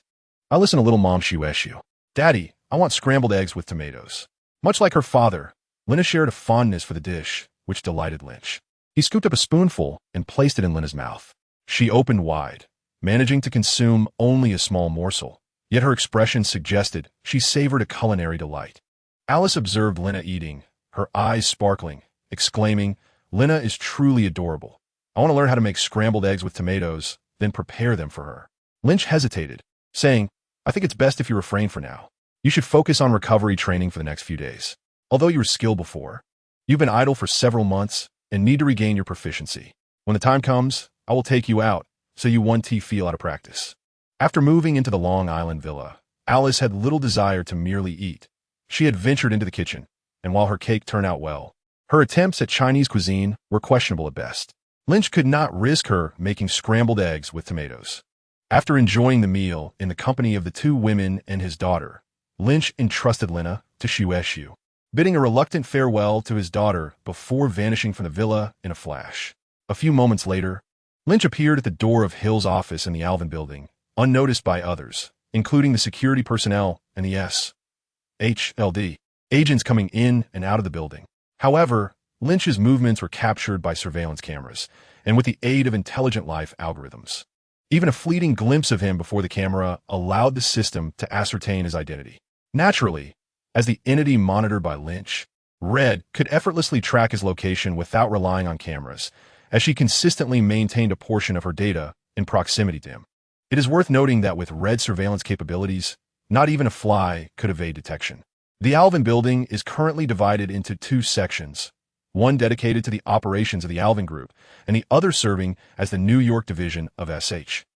I listen to little mom S.H.I.E.L.D. Daddy, I want scrambled eggs with tomatoes. Much like her father, Lina shared a fondness for the dish, which delighted Lynch. He scooped up a spoonful and placed it in Lina's mouth. She opened wide, managing to consume only a small morsel, yet her expression suggested she savored a culinary delight. Alice observed Lina eating, her eyes sparkling, exclaiming, Lina is truly adorable. I want to learn how to make scrambled eggs with tomatoes, then prepare them for her. Lynch hesitated, saying, I think it's best if you refrain for now. You should focus on recovery training for the next few days. Although you were skilled before, you've been idle for several months and need to regain your proficiency. When the time comes, I will take you out, so you want tea feel out of practice. After moving into the Long Island villa, Alice had little desire to merely eat. She had ventured into the kitchen, and while her cake turned out well, her attempts at Chinese cuisine were questionable at best. Lynch could not risk her making scrambled eggs with tomatoes. After enjoying the meal in the company of the two women and his daughter, Lynch entrusted Lina to S.H.I.E.L.D, bidding a reluctant farewell to his daughter before vanishing from the villa in a flash. A few moments later, Lynch appeared at the door of Hill's office in the Alvin building, unnoticed by others, including the security personnel and the S.H.I.E.L.D agents coming in and out of the building. However, Lynch's movements were captured by surveillance cameras, and with the aid of intelligent life algorithms. Even a fleeting glimpse of him before the camera allowed the system to ascertain his identity. Naturally, as the entity monitored by Lynch, Red could effortlessly track his location without relying on cameras, as she consistently maintained a portion of her data in proximity to him. It is worth noting that with Red surveillance capabilities, not even a fly could evade detection. The Alvin building is currently divided into two sections, one dedicated to the operations of the Alvin Group, and the other serving as the New York division of S.H.I.E.L.D,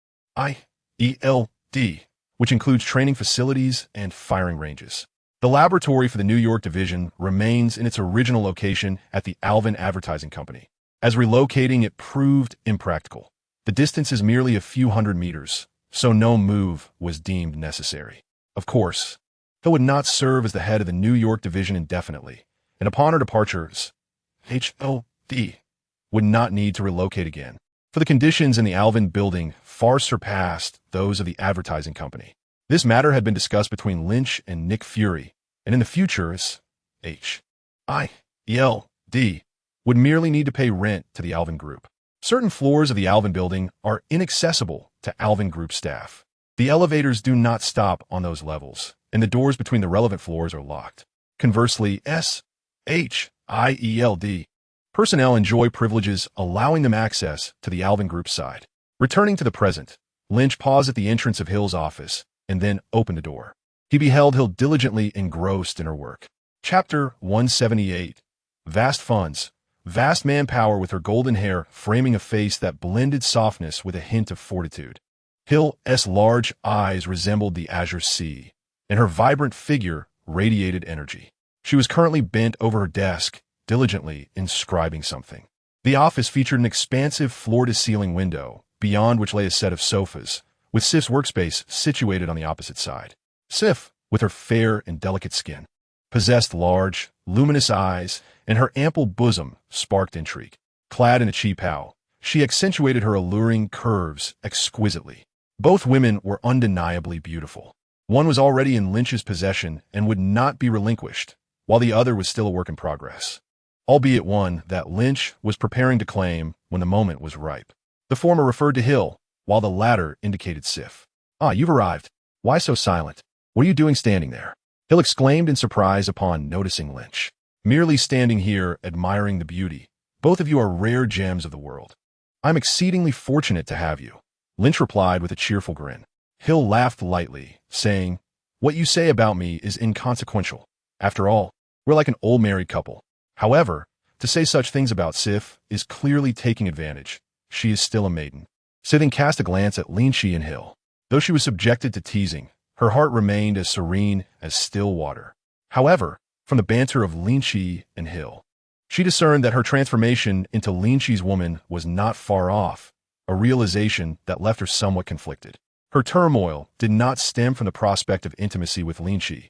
which includes training facilities and firing ranges. The laboratory for the New York division remains in its original location at the Alvin Advertising Company, as relocating it proved impractical. The distance is merely a few hundred meters, so no move was deemed necessary. Of course, Hill would not serve as the head of the New York division indefinitely, and upon her departure, S.H.I.E.L.D would not need to relocate again, for the conditions in the Alvin building far surpassed those of the advertising company. This matter had been discussed between Lynch and Nick Fury, and in the future, S.H.I.E.L.D would merely need to pay rent to the Alvin Group. Certain floors of the Alvin building are inaccessible to Alvin Group staff. The elevators do not stop on those levels, and the doors between the relevant floors are locked. Conversely, S.H.I.E.L.D personnel enjoy privileges allowing them access to the Alvin Group's side. Returning to the present, Lynch paused at the entrance of Hill's office and then opened the door. He beheld Hill diligently engrossed in her work. Chapter 178. Vast funds, vast manpower with her golden hair framing a face that blended softness with a hint of fortitude. Hill's large eyes resembled the azure sea, and her vibrant figure radiated energy. She was currently bent over her desk, diligently inscribing something. The office featured an expansive floor-to-ceiling window, beyond which lay a set of sofas, with Sif's workspace situated on the opposite side. Sif, with her fair and delicate skin, possessed large, luminous eyes, and her ample bosom sparked intrigue. Clad in a chi-pao, she accentuated her alluring curves exquisitely. Both women were undeniably beautiful. One was already in Lynch's possession and would not be relinquished, while the other was still a work in progress, albeit one that Lynch was preparing to claim when the moment was ripe. The former referred to Hill, while the latter indicated Sif. "Ah, you've arrived. Why so silent? What are you doing standing there?" Hill exclaimed in surprise upon noticing Lynch. "Merely standing here, admiring the beauty. Both of you are rare gems of the world. I'm exceedingly fortunate to have you," Lynch replied with a cheerful grin. Hill laughed lightly, saying, "What you say about me is inconsequential. After all, we're like an old married couple. However, to say such things about Sif is clearly taking advantage. She is still a maiden." Sithing cast a glance at Lin Qi and Hill. Though she was subjected to teasing, her heart remained as serene as still water. However, from the banter of Lin Qi and Hill, she discerned that her transformation into Lin Qi's woman was not far off, a realization that left her somewhat conflicted. Her turmoil did not stem from the prospect of intimacy with Lin Qi.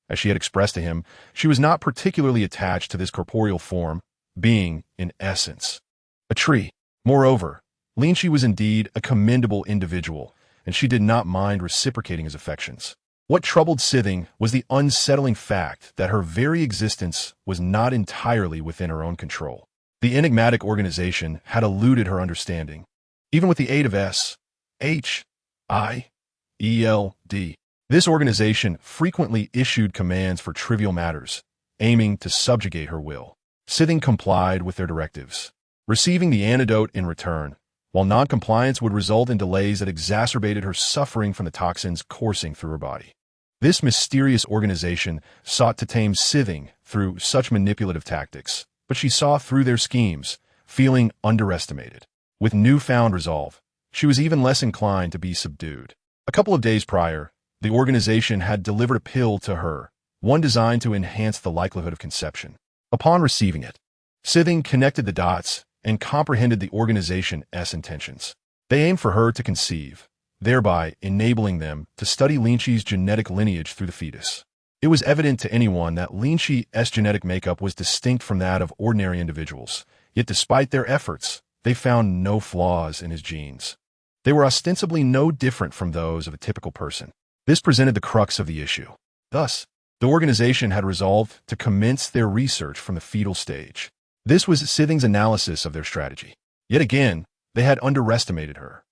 As she had expressed to him, she was not particularly attached to this corporeal form, being, in essence, a tree. Moreover, Lin Qi was indeed a commendable individual, and she did not mind reciprocating his affections. What troubled Sithing was the unsettling fact that her very existence was not entirely within her own control. The enigmatic organization had eluded her understanding. Even with the aid of S.H.I.E.L.D, this organization frequently issued commands for trivial matters, aiming to subjugate her will. Sithing complied with their directives, receiving the antidote in return, while non-compliance would result in delays that exacerbated her suffering from the toxins coursing through her body. This mysterious organization sought to tame Sithing through such manipulative tactics, but she saw through their schemes, feeling underestimated. With newfound resolve, she was even less inclined to be subdued. A couple of days prior, the organization had delivered a pill to her, one designed to enhance the likelihood of conception. Upon receiving it, S.H.I.E.L.D connected the dots and comprehended the organization's intentions. They aimed for her to conceive, thereby enabling them to study Lin Qi's genetic lineage through the fetus. It was evident to anyone that Lin Qi's genetic makeup was distinct from that of ordinary individuals, yet despite their efforts, they found no flaws in his genes. They were ostensibly no different from those of a typical person. This presented the crux of the issue. Thus, the organization had resolved to commence their research from the fetal stage. This was S.H.I.E.L.D's analysis of their strategy. Yet again, they had underestimated her.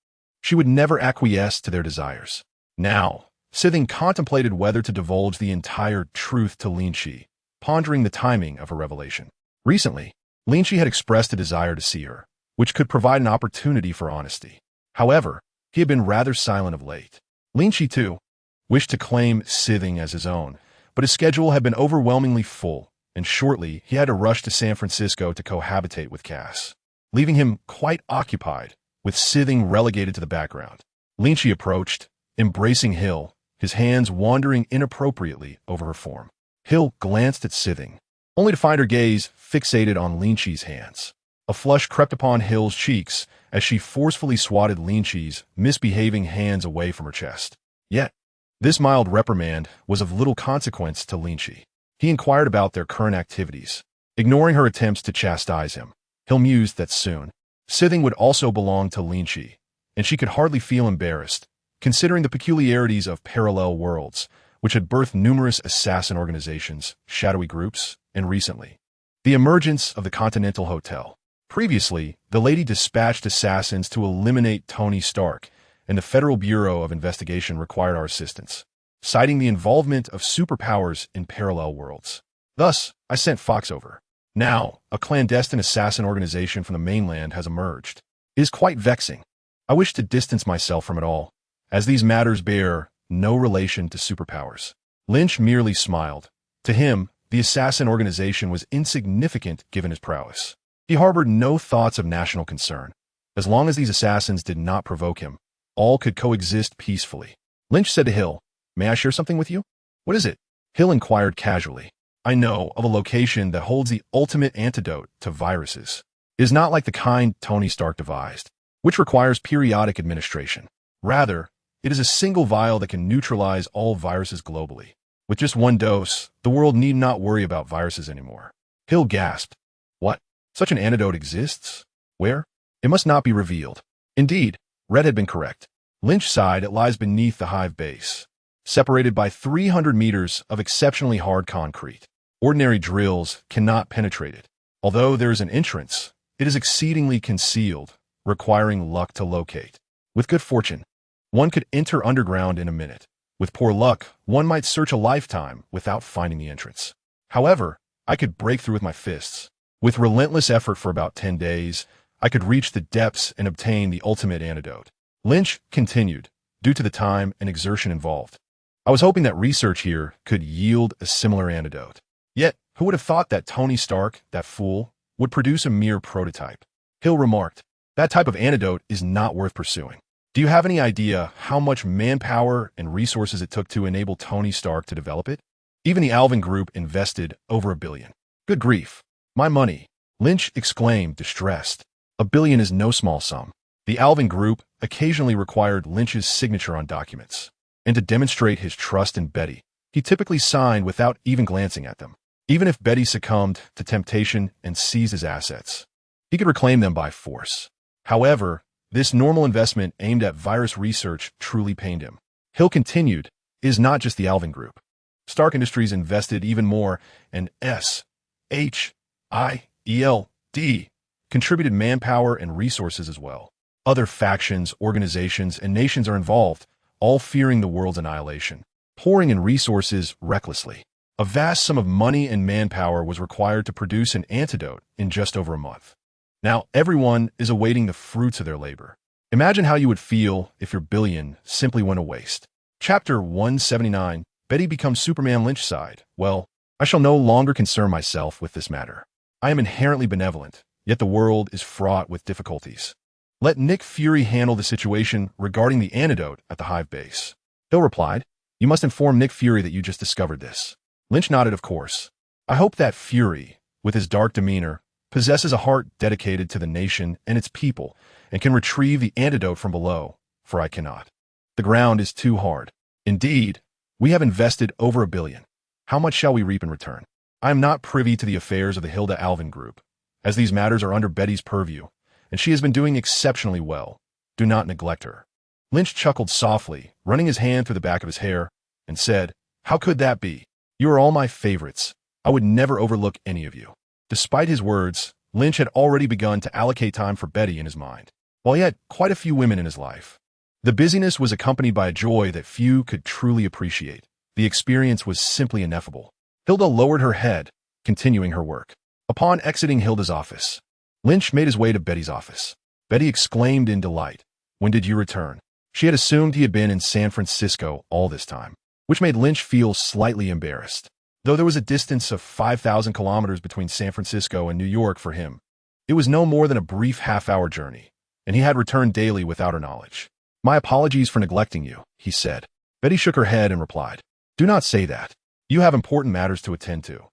She would never acquiesce to their desires. Now, S.H.I.E.L.D contemplated whether to divulge the entire truth to Lin Qi, pondering the timing of her revelation. Recently, Lin Qi had expressed a desire to see her, which could provide an opportunity for honesty. However, he had been rather silent of late. Lin Qi, too, wished to claim S.H.I.E.L.D as his own, but his schedule had been overwhelmingly full, and shortly he had to rush to San Francisco to cohabitate with Cass, leaving him quite occupied, with S.H.I.E.L.D relegated to the background. Lin Qi approached, embracing S.H.I.E.L.D, his hands wandering inappropriately over her form. S.H.I.E.L.D glanced at S.H.I.E.L.D, only to find her gaze fixated on Lin Qi's hands. A flush crept upon S.H.I.E.L.D's cheeks as she forcefully swatted Lin Qi's misbehaving hands away from her chest. Yet, this mild reprimand was of little consequence to Lin Qi. He inquired about their current activities. Ignoring her attempts to chastise him, S.H.I.E.L.D mused that soon, S.H.I.E.L.D would also belong to Lin Qi, and she could hardly feel embarrassed, considering the peculiarities of parallel worlds, which had birthed numerous assassin organizations, shadowy groups, and recently, the emergence of the Continental Hotel. Previously, the lady dispatched assassins to eliminate Tony Stark, and the Federal Bureau of Investigation required our assistance, citing the involvement of superpowers in parallel worlds. Thus, I sent Fox over. Now, a clandestine assassin organization from the mainland has emerged. It is quite vexing. I wish to distance myself from it all, as these matters bear no relation to superpowers. Lynch merely smiled. To him, the assassin organization was insignificant given his prowess. He harbored no thoughts of national concern. As long as these assassins did not provoke him, all could coexist peacefully. Lynch said to S.H.I.E.L.D, "May I share something with you?" "What is it?" S.H.I.E.L.D inquired casually. "I know of a location that holds the ultimate antidote to viruses. It is not like the kind Tony Stark devised, which requires periodic administration. Rather, it is a single vial that can neutralize all viruses globally. With just one dose, the world need not worry about viruses anymore." S.H.I.E.L.D gasped. "What? Such an antidote exists? Where?" "It must not be revealed." Indeed, Red had been correct. Lynch sighed. "It lies beneath the hive base, separated by 300 meters of exceptionally hard concrete. Ordinary drills cannot penetrate it. Although there is an entrance, it is exceedingly concealed, requiring luck to locate. With good fortune, one could enter underground in a minute. With poor luck, one might search a lifetime without finding the entrance. However, I could break through with my fists. With relentless effort for about 10 days, I could reach the depths and obtain the ultimate antidote." Lynch continued, "Due to the time and exertion involved, I was hoping that research here could yield a similar antidote. Yet, who would have thought that Tony Stark, that fool, would produce a mere prototype?" S.H.I.E.L.D remarked, "That type of antidote is not worth pursuing. Do you have any idea how much manpower and resources it took to enable Tony Stark to develop it? Even the Alvin Group invested over $1 billion. Good grief. My money," Lynch exclaimed, distressed. $1 billion is no small sum. The Alvin Group occasionally required Lynch's signature on documents, and to demonstrate his trust in Betty, he typically signed without even glancing at them. Even if Betty succumbed to temptation and seized his assets, he could reclaim them by force. However, this normal investment aimed at virus research truly pained him. S.H.I.E.L.D continued, "It is not just the Alvin Group. Stark Industries invested even more, and S.H.I.E.L.D contributed manpower and resources as well. Other factions, organizations, and nations are involved, all fearing the world's annihilation, pouring in resources recklessly. A vast sum of money and manpower was required to produce an antidote in just over a month. Now everyone is awaiting the fruits of their labor. Imagine how you would feel if your billion simply went to waste." Chapter 179, Betty becomes Superman. Lynch sighed. "Well, I shall no longer concern myself with this matter. I am inherently benevolent, yet the world is fraught with difficulties." Let Nick Fury handle the situation regarding the antidote at the hive base. Hill replied, you must inform Nick Fury that you just discovered this. Lynch nodded, of course. I hope that Fury, with his dark demeanor, possesses a heart dedicated to the nation and its people, and can retrieve the antidote from below, for I cannot. The ground is too hard. Indeed, we have invested over $1 billion. How much shall we reap in return? I am not privy to the affairs of the Hilda Alvin Group, as these matters are under Betty's purview, and she has been doing exceptionally well. Do not neglect her. Lynch chuckled softly, running his hand through the back of his hair, and said, how could that be? You are all my favorites. I would never overlook any of you. Despite his words, Lynch had already begun to allocate time for Betty in his mind. While he had quite a few women in his life, the busyness was accompanied by a joy that few could truly appreciate. The experience was simply ineffable. Hilda lowered her head, continuing her work. Upon exiting Hilda's office, Lynch made his way to Betty's office. Betty exclaimed in delight, when did you return? She had assumed he had been in San Francisco all this time, which made Lynch feel slightly embarrassed. Though there was a distance of 5,000 kilometers between San Francisco and New York for him, it was no more than a brief half-hour journey, and he had returned daily without her knowledge. My apologies for neglecting you, he said. Betty shook her head and replied, do not say that. You have important matters to attend to.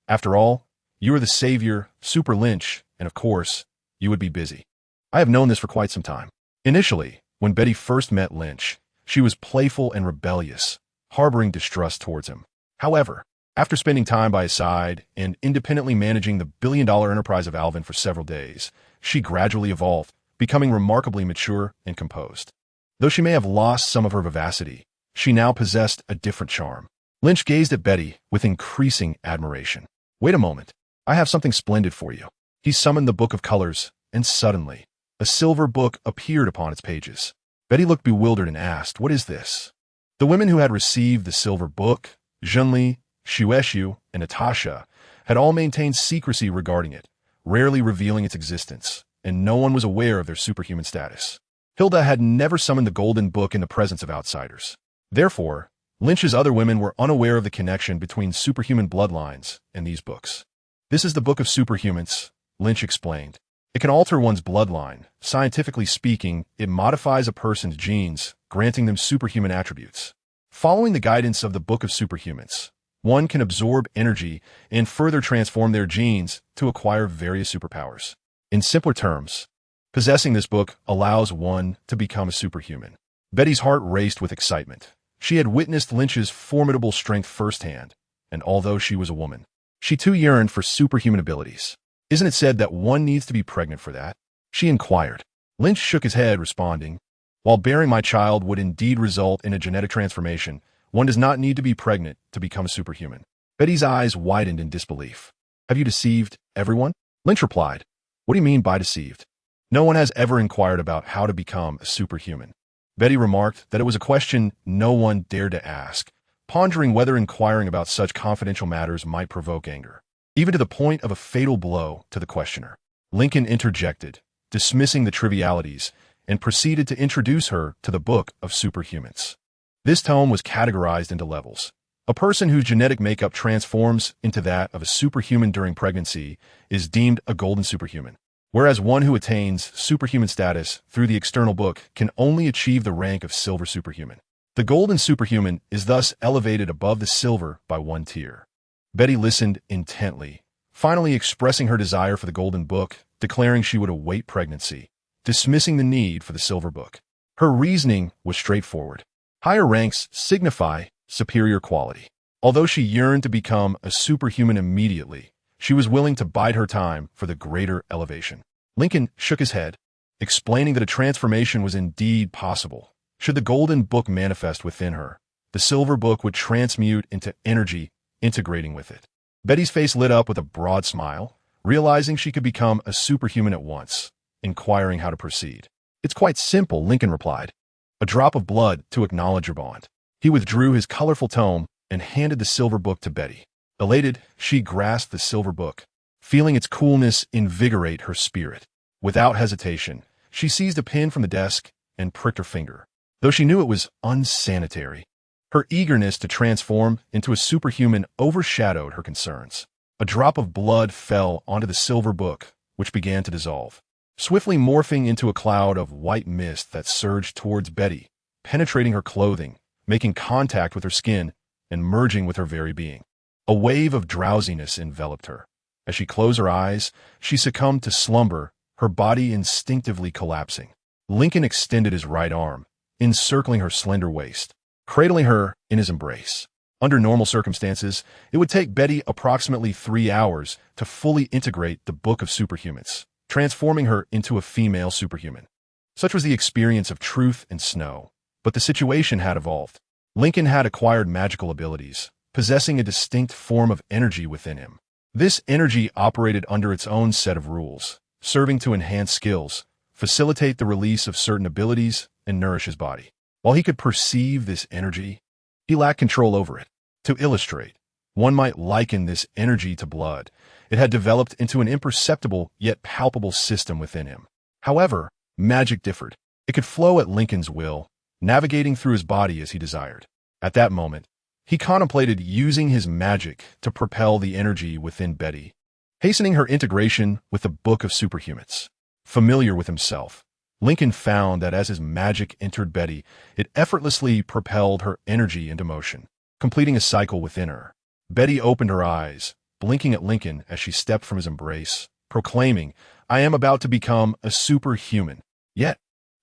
After all, you are the savior, Super Lynch, and of course, you would be busy. I have known this for quite some time. Initially, when Betty first met Lynch, she was playful and rebellious, harboring distrust towards him. However, after spending time by his side and independently managing the billion-dollar enterprise of Alvin for several days, she gradually evolved, becoming remarkably mature and composed. Though she may have lost some of her vivacity, she now possessed a different charm. Lynch gazed at Betty with increasing admiration. Wait a moment. I have something splendid for you. He summoned the Book of Colors, and suddenly, a silver book appeared upon its pages. Betty looked bewildered and asked, what is this? The women who had received the silver book, Junli, Shueshu, and Natasha, had all maintained secrecy regarding it, rarely revealing its existence, and no one was aware of their superhuman status. Hilda had never summoned the Golden Book in the presence of outsiders. Therefore, Lynch's other women were unaware of the connection between superhuman bloodlines and these books. This is the Book of Superhumans, Lynch explained. It can alter one's bloodline. Scientifically speaking, it modifies a person's genes, granting them superhuman attributes. Following the guidance of the Book of Superhumans, one can absorb energy and further transform their genes to acquire various superpowers. In simpler terms, possessing this book allows one to become a superhuman. Betty's heart raced with excitement. She had witnessed Lynch's formidable strength firsthand, and although she was a woman, she too yearned for superhuman abilities. Isn't it said that one needs to be pregnant for that? She inquired. Lynch shook his head, responding, while bearing my child would indeed result in a genetic transformation, one does not need to be pregnant to become a superhuman. Betty's eyes widened in disbelief. Have you deceived everyone? Lynch replied. What do you mean by deceived? No one has ever inquired about how to become a superhuman. Betty remarked that it was a question no one dared to ask, pondering whether inquiring about such confidential matters might provoke anger, even to the point of a fatal blow to the questioner. Lincoln interjected, dismissing the trivialities, and proceeded to introduce her to the Book of Superhumans. This tome was categorized into levels. A person whose genetic makeup transforms into that of a superhuman during pregnancy is deemed a golden superhuman, whereas one who attains superhuman status through the external book can only achieve the rank of silver superhuman. The golden superhuman is thus elevated above the silver by one tier. Betty listened intently, finally expressing her desire for the golden book, declaring she would await pregnancy, dismissing the need for the silver book. Her reasoning was straightforward. Higher ranks signify superior quality. Although she yearned to become a superhuman immediately, she was willing to bide her time for the greater elevation. Lincoln shook his head, explaining that a transformation was indeed possible. Should the golden book manifest within her, the silver book would transmute into energy, integrating with it. Betty's face lit up with a broad smile, realizing she could become a superhuman at once, inquiring how to proceed. It's quite simple, Lincoln replied. A drop of blood to acknowledge your bond. He withdrew his colorful tome and handed the silver book to Betty. Elated, she grasped the silver book, feeling its coolness invigorate her spirit. Without hesitation, she seized a pin from the desk and pricked her finger. Though she knew it was unsanitary, her eagerness to transform into a superhuman overshadowed her concerns. A drop of blood fell onto the silver book, which began to dissolve. swiftly morphing into a cloud of white mist that surged towards Betty, penetrating her clothing, making contact with her skin, and merging with her very being. A wave of drowsiness enveloped her. As she closed her eyes, she succumbed to slumber, her body instinctively collapsing. Lincoln extended his right arm, encircling her slender waist, cradling her in his embrace. Under normal circumstances, it would take Betty approximately 3 hours to fully integrate the Book of Superhumans, transforming her into a female superhuman. Such was the experience of Truth and Snow. But the situation had evolved. Lincoln had acquired magical abilities, possessing a distinct form of energy within him. This energy operated under its own set of rules, serving to enhance skills, facilitate the release of certain abilities, and nourish his body. While he could perceive this energy, he lacked control over it. To illustrate, one might liken this energy to blood. It had developed into an imperceptible yet palpable system within him. However, magic differed. It could flow at Lincoln's will, navigating through his body as he desired. At that moment, he contemplated using his magic to propel the energy within Betty, hastening her integration with the Book of Superhumans. Familiar with himself, Lincoln found that as his magic entered Betty, it effortlessly propelled her energy into motion, completing a cycle within her. Betty opened her eyes, blinking at Lincoln as she stepped from his embrace, proclaiming, "I am about to become a superhuman. Yet,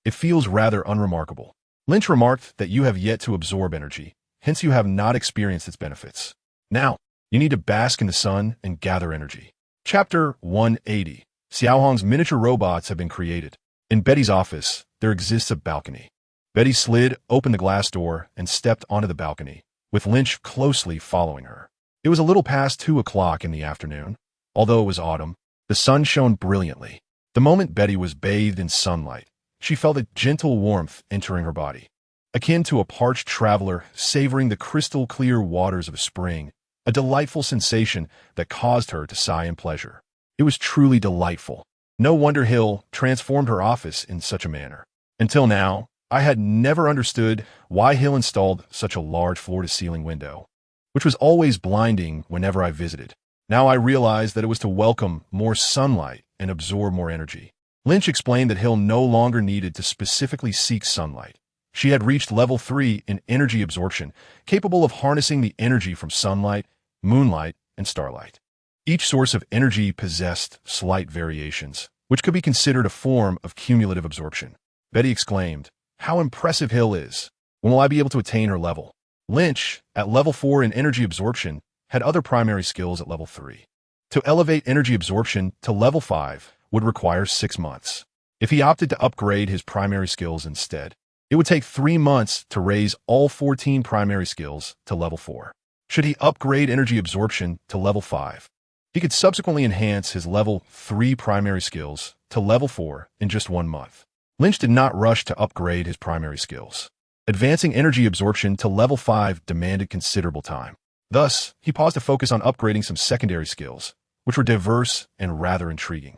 it feels rather unremarkable." Lynch remarked that you have yet to absorb energy, hence you have not experienced its benefits. Now, you need to bask in the sun and gather energy. Chapter 180. Xiaohong's miniature robots have been created. In Betty's office, there exists a balcony. Betty slid open the glass door and stepped onto the balcony, with Lynch closely following her. It was a little past 2 o'clock in the afternoon. Although it was autumn, the sun shone brilliantly. The moment Betty was bathed in sunlight, she felt a gentle warmth entering her body, akin to a parched traveler savoring the crystal-clear waters of a spring, a delightful sensation that caused her to sigh in pleasure. It was truly delightful. No wonder Hill transformed her office in such a manner. Until now, I had never understood why Hill installed such a large floor-to-ceiling window, which was always blinding whenever I visited. Now I realized that it was to welcome more sunlight and absorb more energy. Lynch explained that Hill no longer needed to specifically seek sunlight. She had reached level 3 in energy absorption, capable of harnessing the energy from sunlight, moonlight, and starlight. Each source of energy possessed slight variations, which could be considered a form of cumulative absorption. Betty exclaimed, "How impressive Hill is! When will I be able to attain her level?" Lynch, at level 4 in energy absorption, had other primary skills at level 3. To elevate energy absorption to level 5 would require 6 months. If he opted to upgrade his primary skills instead, it would take 3 months to raise all 14 primary skills to level 4. Should he upgrade energy absorption to level 5, he could subsequently enhance his level 3 primary skills to level 4 in just 1 month. Lynch did not rush to upgrade his primary skills. Advancing energy absorption to level 5 demanded considerable time. Thus, he paused to focus on upgrading some secondary skills, which were diverse and rather intriguing.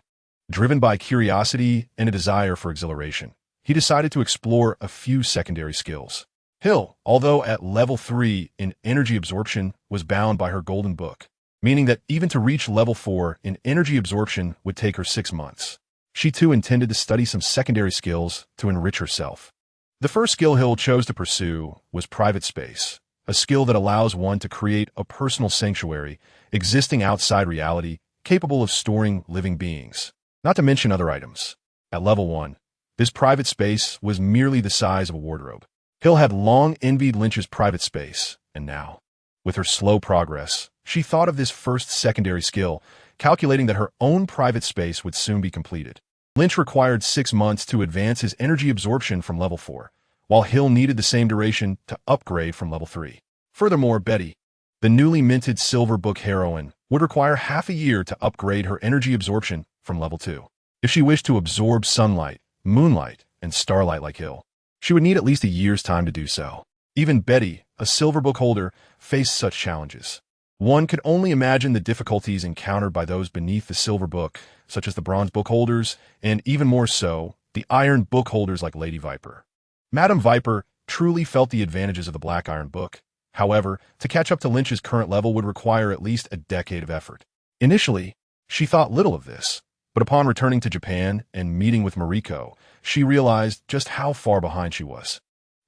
Driven by curiosity and a desire for exhilaration, he decided to explore a few secondary skills. Hill, although at level 3 in energy absorption, was bound by her golden book, meaning that even to reach level 4 in energy absorption would take her 6 months. She too intended to study some secondary skills to enrich herself. The first skill Hill chose to pursue was private space, a skill that allows one to create a personal sanctuary existing outside reality, capable of storing living beings, not to mention other items. At level 1, this private space was merely the size of a wardrobe. Hill had long envied Lynch's private space, and now, with her slow progress, she thought of this first secondary skill, calculating that her own private space would soon be completed. Lynch required 6 months to advance his energy absorption from level 4, while Hill needed the same duration to upgrade from level 3. Furthermore, Betty, the newly minted Silver Book heroine, would require half a year to upgrade her energy absorption from level 2. If she wished to absorb sunlight, moonlight, and starlight like Hill, she would need at least a year's time to do so. Even Betty, a Silver Book holder, faced such challenges. One could only imagine the difficulties encountered by those beneath the Silver Book, such as the Bronze Book holders, and even more so, the Iron Book holders like Lady Viper. Madame Viper truly felt the advantages of the Black Iron Book. However, to catch up to Lynch's current level would require at least a decade of effort. Initially, she thought little of this, But upon returning to Japan and meeting with Mariko, she realized just how far behind she was.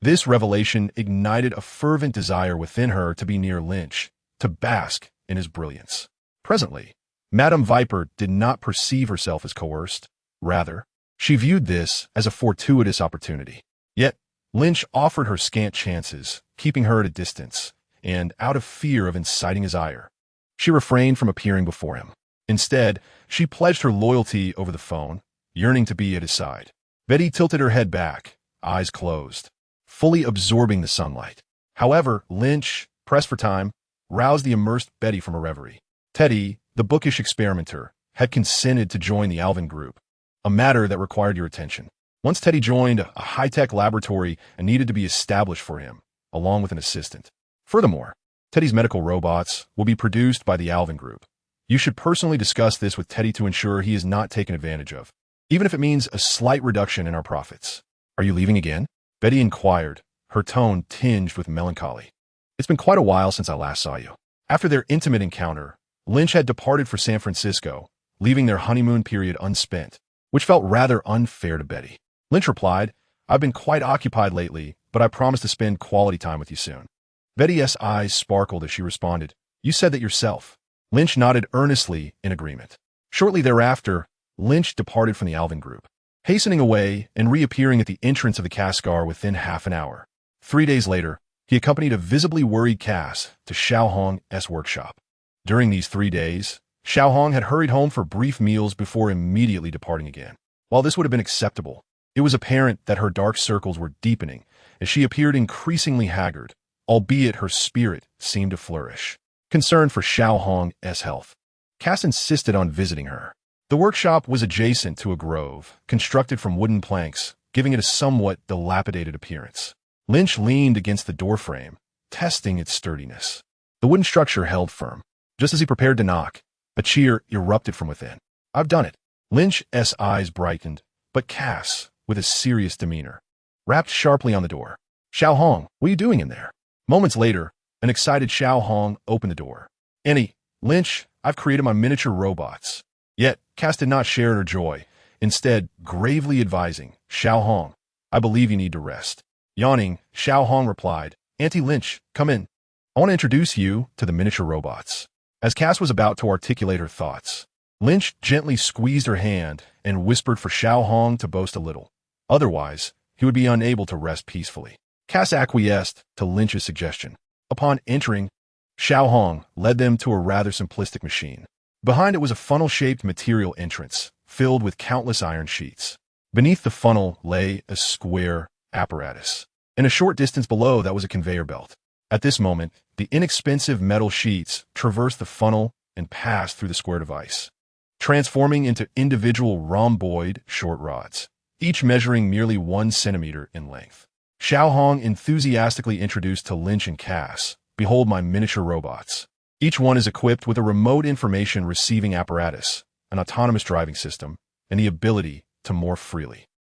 This revelation ignited a fervent desire within her to be near Lynch, to bask in his brilliance. Presently, Madame Viper did not perceive herself as coerced. Rather, she viewed this as a fortuitous opportunity. Yet, Lynch offered her scant chances, keeping her at a distance, and out of fear of inciting his ire, she refrained from appearing before him. Instead, she pledged her loyalty over the phone, yearning to be at his side. Betty tilted her head back, eyes closed, fully absorbing the sunlight. However, Lynch, pressed for time, roused the immersed Betty from a reverie. Teddy, the bookish experimenter, had consented to join the Alvin group, a matter that required your attention. Once Teddy joined a high-tech laboratory and needed to be established for him, along with an assistant. Furthermore, Teddy's medical robots will be produced by the Alvin group. You should personally discuss this with Teddy to ensure he is not taken advantage of, even if it means a slight reduction in our profits. Are you leaving again? Betty inquired, her tone tinged with melancholy. It's been quite a while since I last saw you. After their intimate encounter, Lynch had departed for San Francisco, leaving their honeymoon period unspent, which felt rather unfair to Betty. Lynch replied, I've been quite occupied lately, but I promise to spend quality time with you soon. Betty's eyes sparkled as she responded, You said that yourself. Lynch nodded earnestly in agreement. Shortly thereafter, Lynch departed from the Alvin group, hastening away and reappearing at the entrance of the Cascar within half an hour. 3 days later, he accompanied a visibly worried Cass to S.H.I.E.L.D's workshop. During these 3 days, S.H.I.E.L.D had hurried home for brief meals before immediately departing again. While this would have been acceptable, it was apparent that her dark circles were deepening as she appeared increasingly haggard, albeit her spirit seemed to flourish. Concerned for S.H.I.E.L.D's health, Cass insisted on visiting her. The workshop was adjacent to a grove, constructed from wooden planks, giving it a somewhat dilapidated appearance. Lynch leaned against the doorframe, testing its sturdiness. The wooden structure held firm. Just as he prepared to knock, a cheer erupted from within. I've done it. Lynch's eyes brightened, but Cass, with a serious demeanor, rapped sharply on the door. S.H.I.E.L.D, what are you doing in there? Moments later, an excited S.H.I.E.L.D opened the door. Annie, Lynch, I've created my miniature robots. Yet, Cass did not share her joy, instead gravely advising, S.H.I.E.L.D, I believe you need to rest. Yawning, S.H.I.E.L.D replied, Auntie Lynch, come in. I want to introduce you to the miniature robots. As Cass was about to articulate her thoughts, Lynch gently squeezed her hand and whispered for S.H.I.E.L.D to boast a little. Otherwise, he would be unable to rest peacefully. Cass acquiesced to Lynch's suggestion. Upon entering, S.H.I.E.L.D led them to a rather simplistic machine. Behind it was a funnel-shaped material entrance, filled with countless iron sheets. Beneath the funnel lay a square apparatus. In a short distance below that was a conveyor belt. At this moment, the inexpensive metal sheets traversed the funnel and passed through the square device, transforming into individual rhomboid short rods, each measuring merely 1 centimeter in length. S.H.I.E.L.D enthusiastically introduced to Lynch and Cass, Behold my miniature robots. Each one is equipped with a remote information receiving apparatus, an autonomous driving system, and the ability to morph freely.